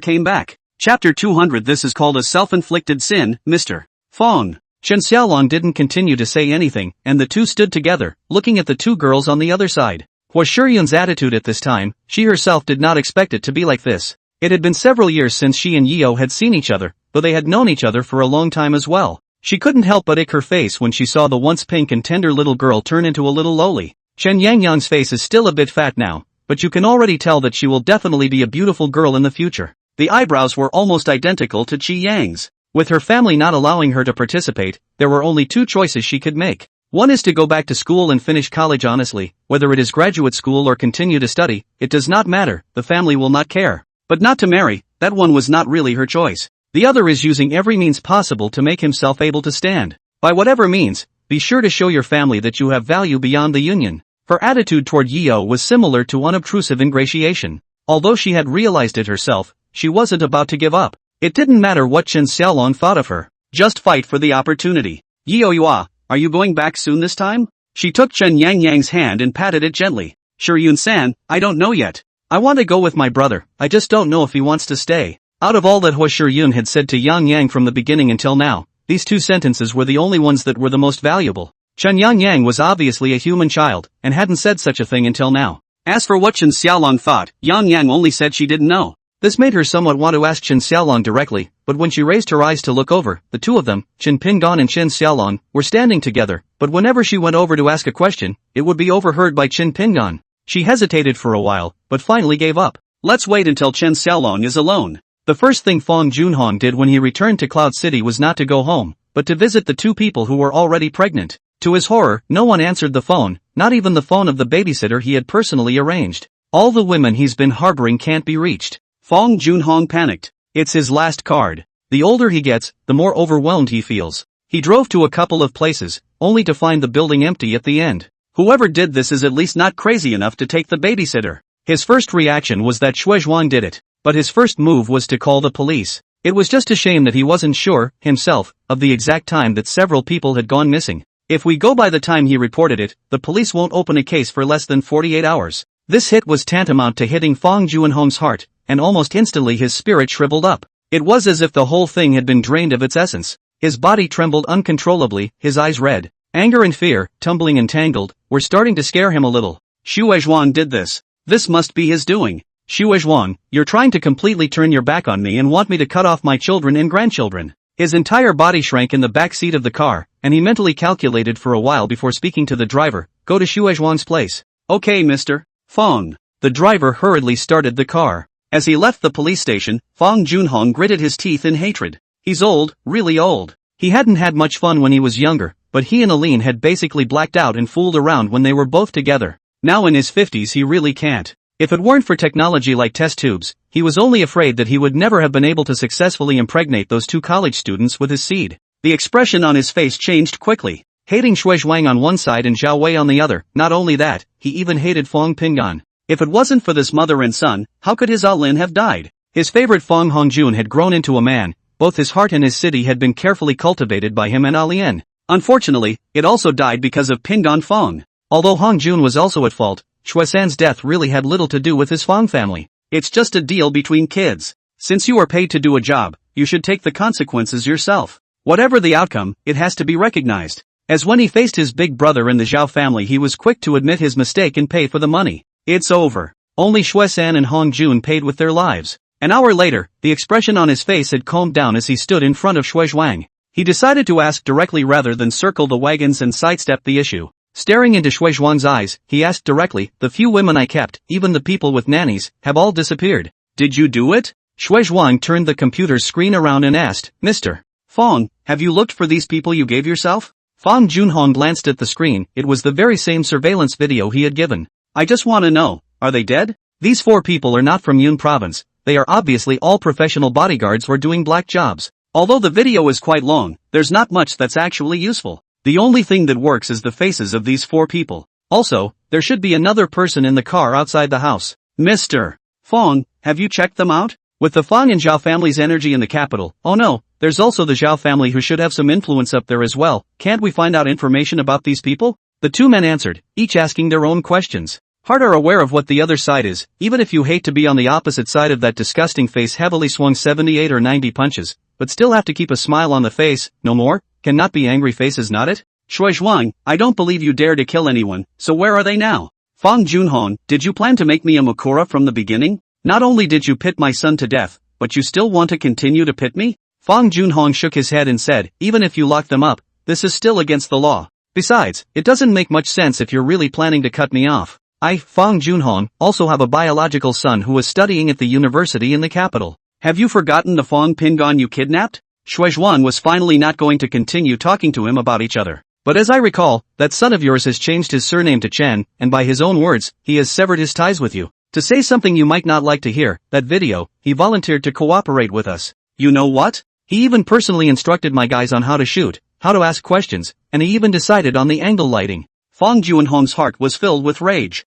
came back. Chapter 200. This is called a self-inflicted sin, Mr. Fong. Chen Xiaolong didn't continue to say anything, and the two stood together, looking at the two girls on the other side. Hua Shiyun's attitude at this time, she herself did not expect it to be like this. It had been several years since she and Yeo had seen each other, though they had known each other for a long time as well. She couldn't help but ick her face when she saw the once pink and tender little girl turn into a little lowly. Chen Yangyang's face is still a bit fat now, but you can already tell that she will definitely be a beautiful girl in the future. The eyebrows were almost identical to Qi Yang's. With her family not allowing her to participate, there were only two choices she could make. One is to go back to school and finish college honestly, whether it is graduate school or continue to study, it does not matter, the family will not care. But not to marry, that one was not really her choice. The other is using every means possible to make himself able to stand. By whatever means, be sure to show your family that you have value beyond the union. Her attitude toward Yeo was similar to unobtrusive ingratiation. Although she had realized it herself, she wasn't about to give up. It didn't matter what Chen Xiaolong thought of her. Just fight for the opportunity. Yeo Yua, are you going back soon this time? She took Chen Yang hand and patted it gently. Sure Yun-san, I don't know yet. I want to go with my brother, I just don't know if he wants to stay. Out of all that Hua Shiyun had said to Yang Yang from the beginning until now, these two sentences were the only ones that were the most valuable. Chen Yang was obviously a human child, and hadn't said such a thing until now. As for what Chen Xiaolong thought, Yang Yang only said she didn't know. This made her somewhat want to ask Chen Xiaolong directly, but when she raised her eyes to look over, the two of them, Chen Pingon and Chen Xiaolong, were standing together, but whenever she went over to ask a question, it would be overheard by Chen Pingon. She hesitated for a while, but finally gave up. Let's wait until Chen Xiaolong is alone. The first thing Fong Junhong did when he returned to Cloud City was not to go home, but to visit the two people who were already pregnant. To his horror, no one answered the phone, not even the phone of the babysitter he had personally arranged. All the women he's been harboring can't be reached. Fong Junhong panicked. It's his last card. The older he gets, the more overwhelmed he feels. He drove to a couple of places, only to find the building empty at the end. Whoever did this is at least not crazy enough to take the babysitter. His first reaction was that Xue Zhuang did it, but his first move was to call the police. It was just a shame that he wasn't sure, himself, of the exact time that several people had gone missing. If we go by the time he reported it, the police won't open a case for less than 48 hours. This hit was tantamount to hitting Fong Junhong's heart, and almost instantly his spirit shriveled up. It was as if the whole thing had been drained of its essence. His body trembled uncontrollably, his eyes red. Anger and fear, tumbling and tangled, were starting to scare him a little. Xue Zhuang did this. This must be his doing. Xue Zhuang, you're trying to completely turn your back on me and want me to cut off my children and grandchildren. His entire body shrank in the back seat of the car, and he mentally calculated for a while before speaking to the driver, go to Xue Zhuang's place. Okay Mr. Fong. The driver hurriedly started the car. As he left the police station, Fong Junhong gritted his teeth in hatred. He's old, really old. He hadn't had much fun when he was younger, but he and Aline had basically blacked out and fooled around when they were both together. Now in his 50s he really can't. If it weren't for technology like test tubes, he was only afraid that he would never have been able to successfully impregnate those two college students with his seed. The expression on his face changed quickly. Hating Xue Zhuang on one side and Zhao Wei on the other, not only that, he even hated Fong Pingon. If it wasn't for this mother and son, how could his Alin have died? His favorite Fong Hongjun had grown into a man, both his heart and his city had been carefully cultivated by him and Alien. Unfortunately, it also died because of Pingon Fong. Although Hongjun was also at fault, Shuesan's death really had little to do with his Fong family. It's just a deal between kids. Since you are paid to do a job, you should take the consequences yourself. Whatever the outcome, it has to be recognized. As when he faced his big brother in the Zhao family, he was quick to admit his mistake and pay for the money. It's over. Only Shuesan and Hongjun paid with their lives. An hour later, the expression on his face had calmed down as he stood in front of Xue Zhuang. He decided to ask directly rather than circle the wagons and sidestep the issue. Staring into Xue Zhuang's eyes, he asked directly, the few women I kept, even the people with nannies, have all disappeared. Did you do it? Xue Zhuang turned the computer's screen around and asked, Mr. Fong, have you looked for these people you gave yourself? Fong Junhong glanced at the screen, it was the very same surveillance video he had given. I just want to know, are they dead? These 4 people are not from Yun province, they are obviously all professional bodyguards or doing black jobs. Although the video is quite long, there's not much that's actually useful. The only thing that works is the faces of these 4 people. Also, there should be another person in the car outside the house. Mr. Fong, have you checked them out? With the Fong and Zhao family's energy in the capital, oh no, there's also the Zhao family who should have some influence up there as well. Can't we find out information about these people? The 2 men answered, each asking their own questions. Heart are aware of what the other side is, even if you hate to be on the opposite side of that disgusting face heavily swung 78 or 90 punches, but still have to keep a smile on the face, no more? Cannot be angry faces, not it? Xue Zhuang, I don't believe you dare to kill anyone, so where are they now? Fong Junhong, did you plan to make me a Mukura from the beginning? Not only did you pit my son to death, but you still want to continue to pit me? Fong Junhong shook his head and said, even if you lock them up, this is still against the law. Besides, it doesn't make much sense if you're really planning to cut me off. I, Fong Junhong, also have a biological son who is studying at the university in the capital. Have you forgotten the Fong Pingon you kidnapped? Shuizhuan was finally not going to continue talking to him about each other. But as I recall, that son of yours has changed his surname to Chen, and by his own words, he has severed his ties with you. To say something you might not like to hear, that video, he volunteered to cooperate with us. You know what? He even personally instructed my guys on how to shoot, how to ask questions, and he even decided on the angle lighting. Fang Junhong's heart was filled with rage.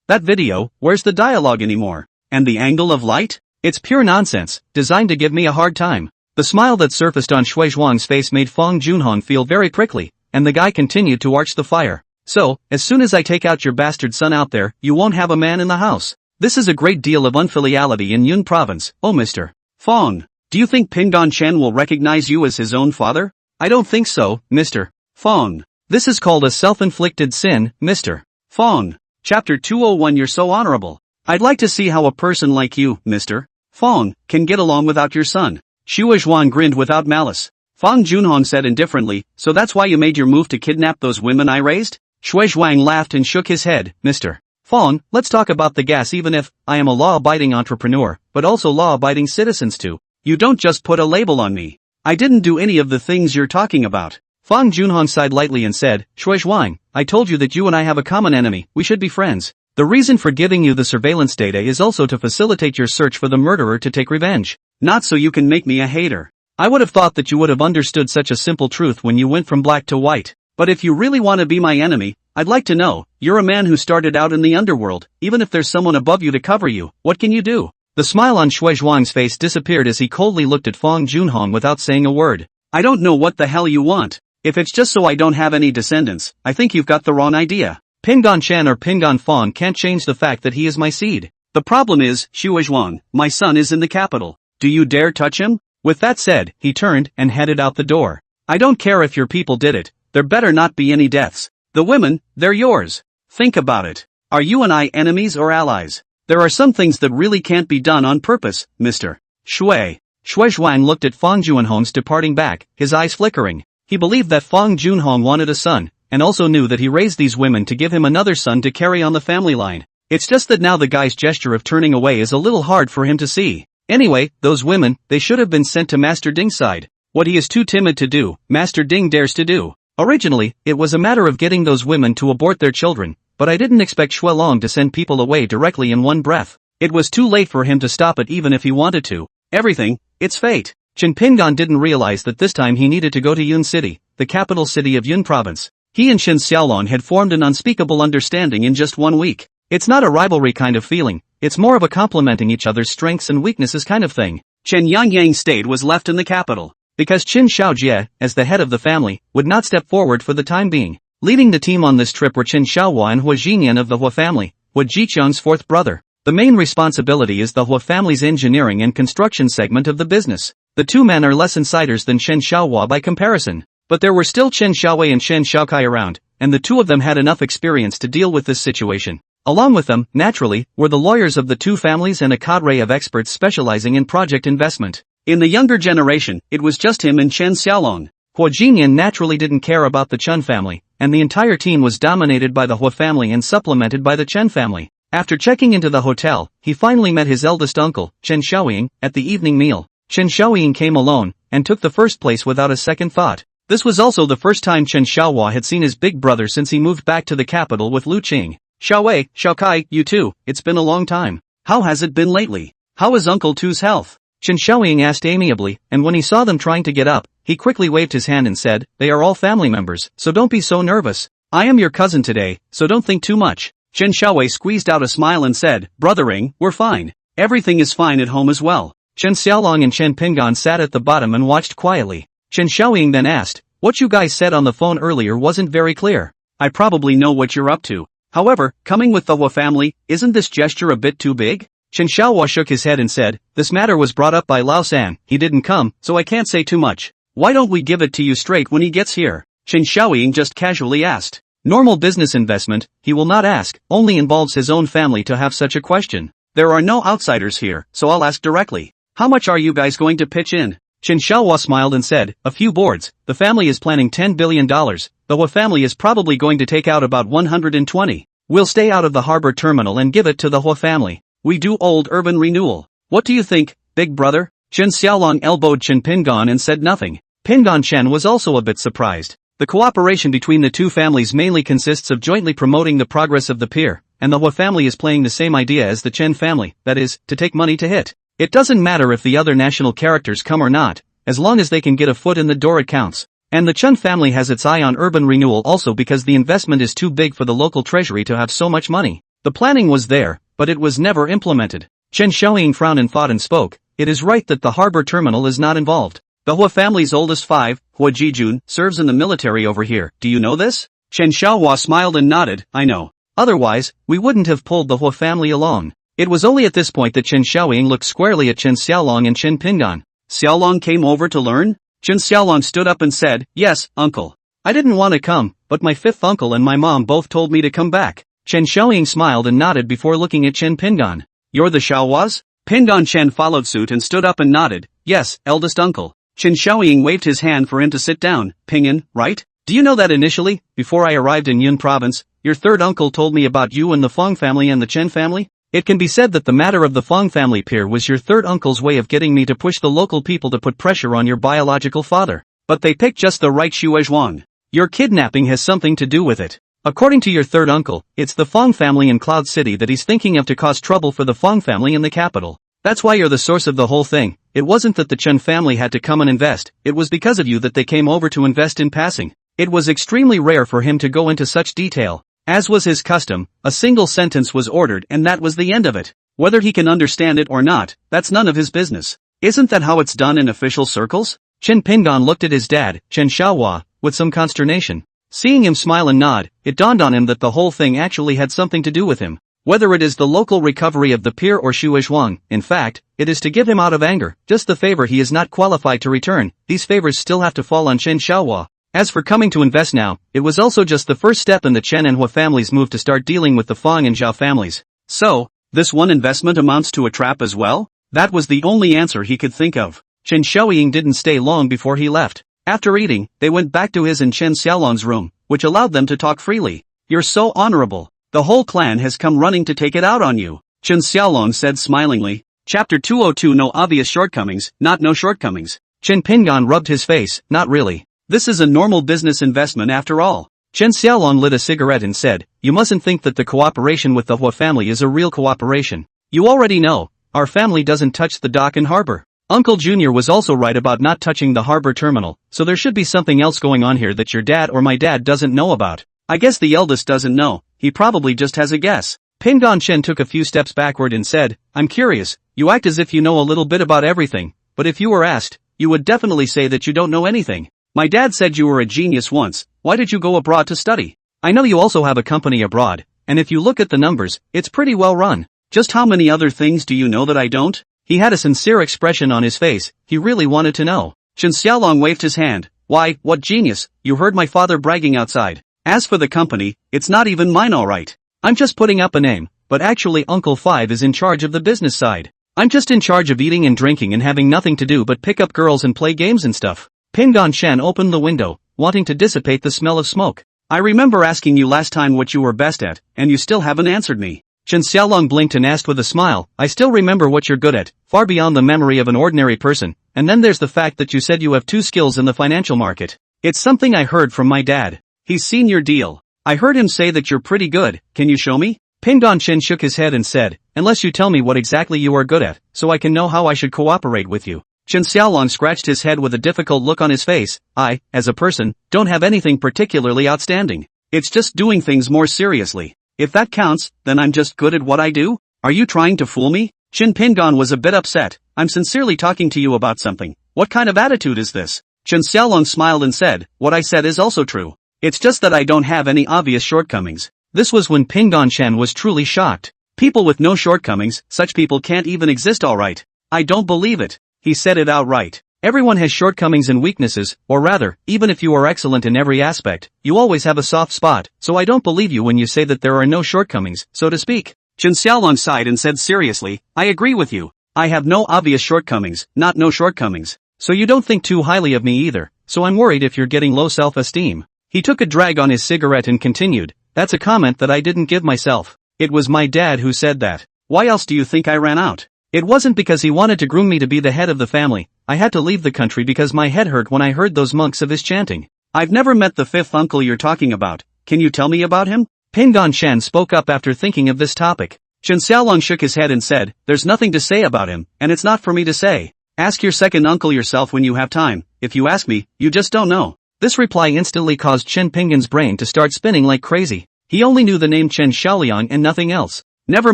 That video, where's the dialogue anymore? And the angle of light? It's pure nonsense, designed to give me a hard time. The smile that surfaced on Shui Zhuang's face made Fang Junhong feel very prickly, and the guy continued to arch the fire. So, as soon as I take out your bastard son out there, you won't have a man in the house. This is a great deal of unfiliality in Yun province, oh Mr. Fang. Do you think Pingdan Chen will recognize you as his own father? I don't think so, Mr. Fang. This is called a self-inflicted sin, Mr. Fang. Chapter 201. You're so honorable. I'd like to see how a person like you, Mr. Fang, can get along without your son. Shuai Zhuan grinned without malice. Fang Junhong said indifferently, so that's why you made your move to kidnap those women I raised? Shui Zhuang laughed and shook his head. Mr. Fang, let's talk about the gas. Even if I am a law-abiding entrepreneur, but also law-abiding citizens too. You don't just put a label on me. I didn't do any of the things you're talking about. Fang Junhong sighed lightly and said, Shui Zhuang, I told you that you and I have a common enemy, we should be friends. The reason for giving you the surveillance data is also to facilitate your search for the murderer to take revenge. Not so you can make me a hater. I would have thought that you would have understood such a simple truth when you went from black to white. But if you really want to be my enemy, I'd like to know, you're a man who started out in the underworld, even if there's someone above you to cover you, what can you do? The smile on Shui Zhuang's face disappeared as he coldly looked at Fang Junhong without saying a word. I don't know what the hell you want. If it's just so I don't have any descendants, I think you've got the wrong idea. Pingdan Chen or Pingdan Fang can't change the fact that he is my seed. The problem is, Shui Zhuang, my son is in the capital. Do you dare touch him? With that said, he turned and headed out the door. I don't care if your people did it, there better not be any deaths. The women, they're yours. Think about it. Are you and I enemies or allies? There are some things that really can't be done on purpose, Mr. Shui. Shui Zhuang looked at Fang Junhong's departing back, his eyes flickering. He believed that Fang Junhong wanted a son, and also knew that he raised these women to give him another son to carry on the family line. It's just that now the guy's gesture of turning away is a little hard for him to see. Anyway, those women, they should have been sent to Master Ding's side. What he is too timid to do, Master Ding dares to do. Originally, it was a matter of getting those women to abort their children, but I didn't expect Shuelong to send people away directly in one breath. It was too late for him to stop it even if he wanted to. Everything, it's fate. Chen Pingdan didn't realize that this time he needed to go to Yun City, the capital city of Yun province. He and Chen Xiaolong had formed an unspeakable understanding in just 1 week. It's not a rivalry kind of feeling, it's more of a complementing each other's strengths and weaknesses kind of thing. Chen Yangyang's state was left in the capital, because Qin Shaojie, as the head of the family, would not step forward for the time being. Leading the team on this trip were Qin Shaohua and Hua Jinyan of the Hua family, Hua Jiqiang's fourth brother. The main responsibility is the Hua family's engineering and construction segment of the business. The two men are less insiders than Chen Xiaohua by comparison. But there were still Chen Xiaowei and Chen Xiaokai around, and the two of them had enough experience to deal with this situation. Along with them, naturally, were the lawyers of the two families and a cadre of experts specializing in project investment. In the younger generation, it was just him and Chen Xiaolong. Hua Jinyan naturally didn't care about the Chen family, and the entire team was dominated by the Hua family and supplemented by the Chen family. After checking into the hotel, he finally met his eldest uncle, Chen Xiaoying, at the evening meal. Chen Xiaoying came alone, and took the first place without a second thought. This was also the first time Chen Xiaohua had seen his big brother since he moved back to the capital with Lu Qing. Xiaowei, Xiaokai, you too, it's been a long time. How has it been lately? How is Uncle Tu's health? Chen Xiaoying asked amiably, and when he saw them trying to get up, he quickly waved his hand and said, they are all family members, so don't be so nervous. I am your cousin today, so don't think too much. Chen Xiaowei squeezed out a smile and said, brothering, we're fine. Everything is fine at home as well. Chen Xiaolong and Chen Pinggan sat at the bottom and watched quietly. Chen Xiaoying then asked, what you guys said on the phone earlier wasn't very clear. I probably know what you're up to. However, coming with the Hua family, isn't this gesture a bit too big? Chen Xiaohua shook his head and said, this matter was brought up by Lao San, he didn't come, so I can't say too much. Why don't we give it to you straight when he gets here? Chen Xiaoying just casually asked. Normal business investment, he will not ask, only involves his own family to have such a question. There are no outsiders here, so I'll ask directly. How much are you guys going to pitch in? Chen Xiaohua smiled and said, a few boards. The family is planning $10 billion. The Hua family is probably going to take out about 120. We'll stay out of the harbor terminal and give it to the Hua family. We do old urban renewal. What do you think, big brother? Chen Xiaolong elbowed Chen Pingan and said nothing. Pingan Chen was also a bit surprised. The cooperation between the two families mainly consists of jointly promoting the progress of the peer, and the Hua family is playing the same idea as the Chen family, that is, to take money to hit. It doesn't matter if the other national characters come or not, as long as they can get a foot in the door it counts. And the Chen family has its eye on urban renewal also because the investment is too big for the local treasury to have so much money. The planning was there, but it was never implemented. Chen Xiaoying frowned and thought and spoke. It is right that the harbor terminal is not involved. The Hua family's oldest five, Hua Jijun, serves in the military over here. Do you know this? Chen Xiaohua smiled and nodded. I know. Otherwise, we wouldn't have pulled the Hua family along. It was only at this point that Chen Xiaoying looked squarely at Chen Xiaolong and Chen Pingan. Xiaolong came over to learn? Chen Xiaolong stood up and said, yes, uncle. I didn't want to come, but my fifth uncle and my mom both told me to come back. Chen Xiaoying smiled and nodded before looking at Chen Pingan. You're the Xiaohuas? Pingan Chen followed suit and stood up and nodded. Yes, eldest uncle. Chen Xiaoying waved his hand for him to sit down. Pingan, right? Do you know that initially, before I arrived in Yun province, your third uncle told me about you and the Fong family and the Chen family? It can be said that the matter of the Fong family peer was your third uncle's way of getting me to push the local people to put pressure on your biological father. But they picked just the right Shuezhuang. Your kidnapping has something to do with it. According to your third uncle, it's the Fong family in Cloud City that he's thinking of to cause trouble for the Fong family in the capital. That's why you're the source of the whole thing. It wasn't that the Chen family had to come and invest, it was because of you that they came over to invest in passing. It was extremely rare for him to go into such detail. As was his custom, a single sentence was ordered and that was the end of it. Whether he can understand it or not, that's none of his business. Isn't that how it's done in official circles? Chen Pingan looked at his dad, Chen Xiaohua, with some consternation. Seeing him smile and nod, it dawned on him that the whole thing actually had something to do with him. Whether it is the local recovery of the peer or Shuezhuang, in fact, it is to give him out of anger, just the favor he is not qualified to return. These favors still have to fall on Chen Xiaohua. As for coming to invest now, it was also just the first step in the Chen and Hua families' move to start dealing with the Fong and Zhao families. So, this one investment amounts to a trap as well? That was the only answer he could think of. Chen Xiaoying didn't stay long before he left. After eating, they went back to his and Chen Xiaolong's room, which allowed them to talk freely. You're so honorable. The whole clan has come running to take it out on you, Chen Xiaolong said smilingly. Chapter 202 No obvious shortcomings, not no shortcomings. Chen Pingan rubbed his face, not really. This is a normal business investment after all. Chen Xiaolong lit a cigarette and said, you mustn't think that the cooperation with the Hua family is a real cooperation. You already know, our family doesn't touch the dock and harbor. Uncle Junior was also right about not touching the harbor terminal, so there should be something else going on here that your dad or my dad doesn't know about. I guess the eldest doesn't know, he probably just has a guess. Pingan Chen took a few steps backward and said, I'm curious, you act as if you know a little bit about everything, but if you were asked, you would definitely say that you don't know anything. My dad said you were a genius once, why did you go abroad to study? I know you also have a company abroad, and if you look at the numbers, it's pretty well run. Just how many other things do you know that I don't? He had a sincere expression on his face, he really wanted to know. Chen Xiaolong waved his hand. Why, what genius, you heard my father bragging outside. As for the company, it's not even mine alright. I'm just putting up a name, but actually Uncle Five is in charge of the business side. I'm just in charge of eating and drinking and having nothing to do but pick up girls and play games and stuff. Pingan Chen opened the window, wanting to dissipate the smell of smoke. I remember asking you last time what you were best at, and you still haven't answered me. Chen Xiaolong blinked and asked with a smile, I still remember what you're good at, far beyond the memory of an ordinary person, and then there's the fact that you said you have 2 skills in the financial market. It's something I heard from my dad. He's seen your deal. I heard him say that you're pretty good, can you show me? Pingan Chen shook his head and said, unless you tell me what exactly you are good at, so I can know how I should cooperate with you. Chen Xiaolong scratched his head with a difficult look on his face. I, as a person, don't have anything particularly outstanding. It's just doing things more seriously. If that counts, then I'm just good at what I do? Are you trying to fool me? Chen Pingan was a bit upset. I'm sincerely talking to you about something. What kind of attitude is this? Chen Xiaolong smiled and said, what I said is also true. It's just that I don't have any obvious shortcomings. This was when Pingan Chen was truly shocked. People with no shortcomings, such people can't even exist alright. I don't believe it. He said it outright. Everyone has shortcomings and weaknesses, or rather, even if you are excellent in every aspect, you always have a soft spot, so I don't believe you when you say that there are no shortcomings, so to speak. Chen Xiaolong sighed and said seriously, I agree with you. I have no obvious shortcomings, not no shortcomings. So you don't think too highly of me either, so I'm worried if you're getting low self-esteem. He took a drag on his cigarette and continued, that's a comment that I didn't give myself. It was my dad who said that. Why else do you think I ran out? It wasn't because he wanted to groom me to be the head of the family. I had to leave the country because my head hurt when I heard those monks of his chanting. I've never met the fifth uncle you're talking about. Can you tell me about him? Pingon Shen spoke up after thinking of this topic. Chen Xiaolong shook his head and said, there's nothing to say about him, and it's not for me to say. Ask your second uncle yourself when you have time. If you ask me, you just don't know. This reply instantly caused Chen Pingon's brain to start spinning like crazy. He only knew the name Chen Xiaoliang and nothing else. Never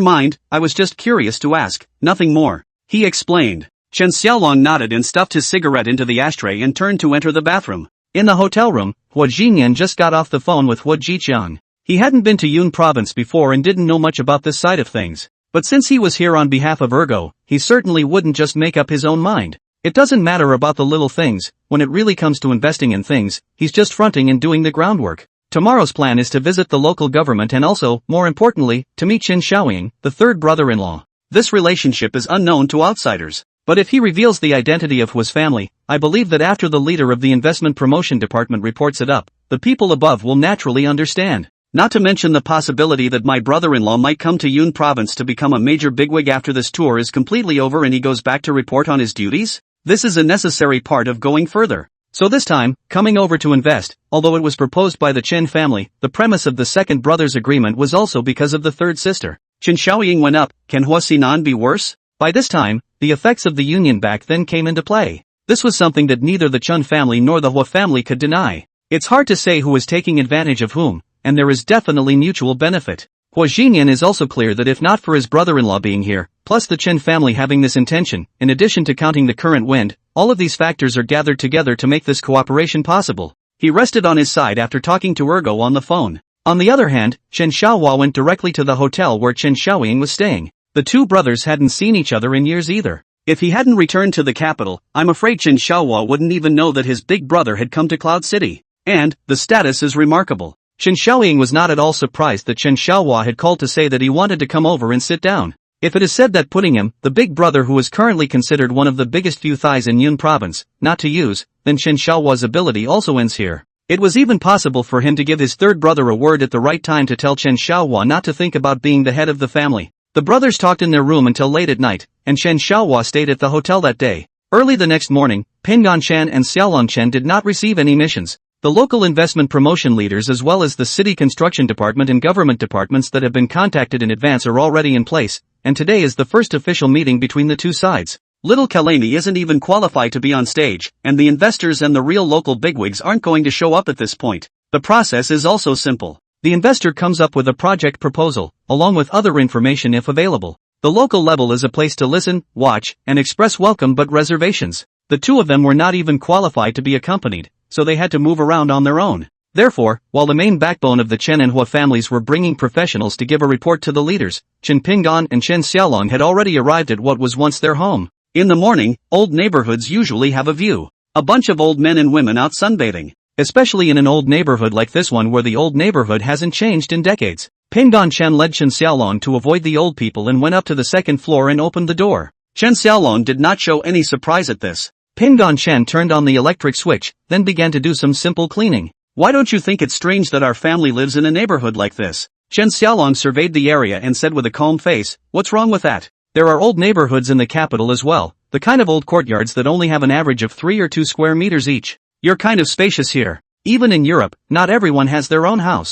mind, I was just curious to ask, nothing more. He explained. Chen Xiaolong nodded and stuffed his cigarette into the ashtray and turned to enter the bathroom. In the hotel room, Hua Jinyan just got off the phone with Hua Jiqiang. He hadn't been to Yun province before and didn't know much about this side of things. But since he was here on behalf of Ergo, he certainly wouldn't just make up his own mind. It doesn't matter about the little things. When it really comes to investing in things, he's just fronting and doing the groundwork. Tomorrow's plan is to visit the local government and also, more importantly, to meet Qin Xiaoying, the third brother-in-law. This relationship is unknown to outsiders. But if he reveals the identity of Hua's family, I believe that after the leader of the investment promotion department reports it up, the people above will naturally understand. Not to mention the possibility that my brother-in-law might come to Yun province to become a major bigwig after this tour is completely over and he goes back to report on his duties? This is a necessary part of going further. So this time, coming over to invest, although it was proposed by the Chen family, the premise of the second brother's agreement was also because of the third sister. Qin Xiaoying went up, can Hua Xinan be worse? By this time, the effects of the union back then came into play. This was something that neither the Chen family nor the Hua family could deny. It's hard to say who was taking advantage of whom, and there is definitely mutual benefit. Hua Jinyan is also clear that if not for his brother-in-law being here, plus the Chen family having this intention, in addition to counting the current wind, all of these factors are gathered together to make this cooperation possible. He rested on his side after talking to Ergo on the phone. On the other hand, Chen Xiaohua went directly to the hotel where Chen Xiaoying was staying. The two brothers hadn't seen each other in years either. If he hadn't returned to the capital, I'm afraid Chen Xiaohua wouldn't even know that his big brother had come to Cloud City. And, the status is remarkable. Chen Xiaoying was not at all surprised that Chen Xiaohua had called to say that he wanted to come over and sit down. If it is said that putting him, the big brother who is currently considered one of the biggest few thighs in Yun province, not to use, then Chen Xiaohua's ability also ends here. It was even possible for him to give his third brother a word at the right time to tell Chen Xiaohua not to think about being the head of the family. The brothers talked in their room until late at night, and Chen Xiaohua stayed at the hotel that day. Early the next morning, Pingon Chen and Xiaolong Chen did not receive any missions. The local investment promotion leaders as well as the city construction department and government departments that have been contacted in advance are already in place, and today is the first official meeting between the two sides. Little Kalani isn't even qualified to be on stage, and the investors and the real local bigwigs aren't going to show up at this point. The process is also simple. The investor comes up with a project proposal, along with other information if available. The local level is a place to listen, watch, and express welcome but reservations. The two of them were not even qualified to be accompanied, so they had to move around on their own. Therefore, while the main backbone of the Chen and Hua families were bringing professionals to give a report to the leaders, Chen Pingon and Chen Xiaolong had already arrived at what was once their home. In the morning, old neighborhoods usually have a view. A bunch of old men and women out sunbathing. Especially in an old neighborhood like this one where the old neighborhood hasn't changed in decades. Pingon Chen led Chen Xiaolong to avoid the old people and went up to the second floor and opened the door. Chen Xiaolong did not show any surprise at this. Pingon Chen turned on the electric switch, then began to do some simple cleaning. Why don't you think it's strange that our family lives in a neighborhood like this? Chen Xiaolong surveyed the area and said with a calm face, what's wrong with that? There are old neighborhoods in the capital as well, the kind of old courtyards that only have an average of 3 or 2 square meters each. You're kind of spacious here. Even in Europe, not everyone has their own house.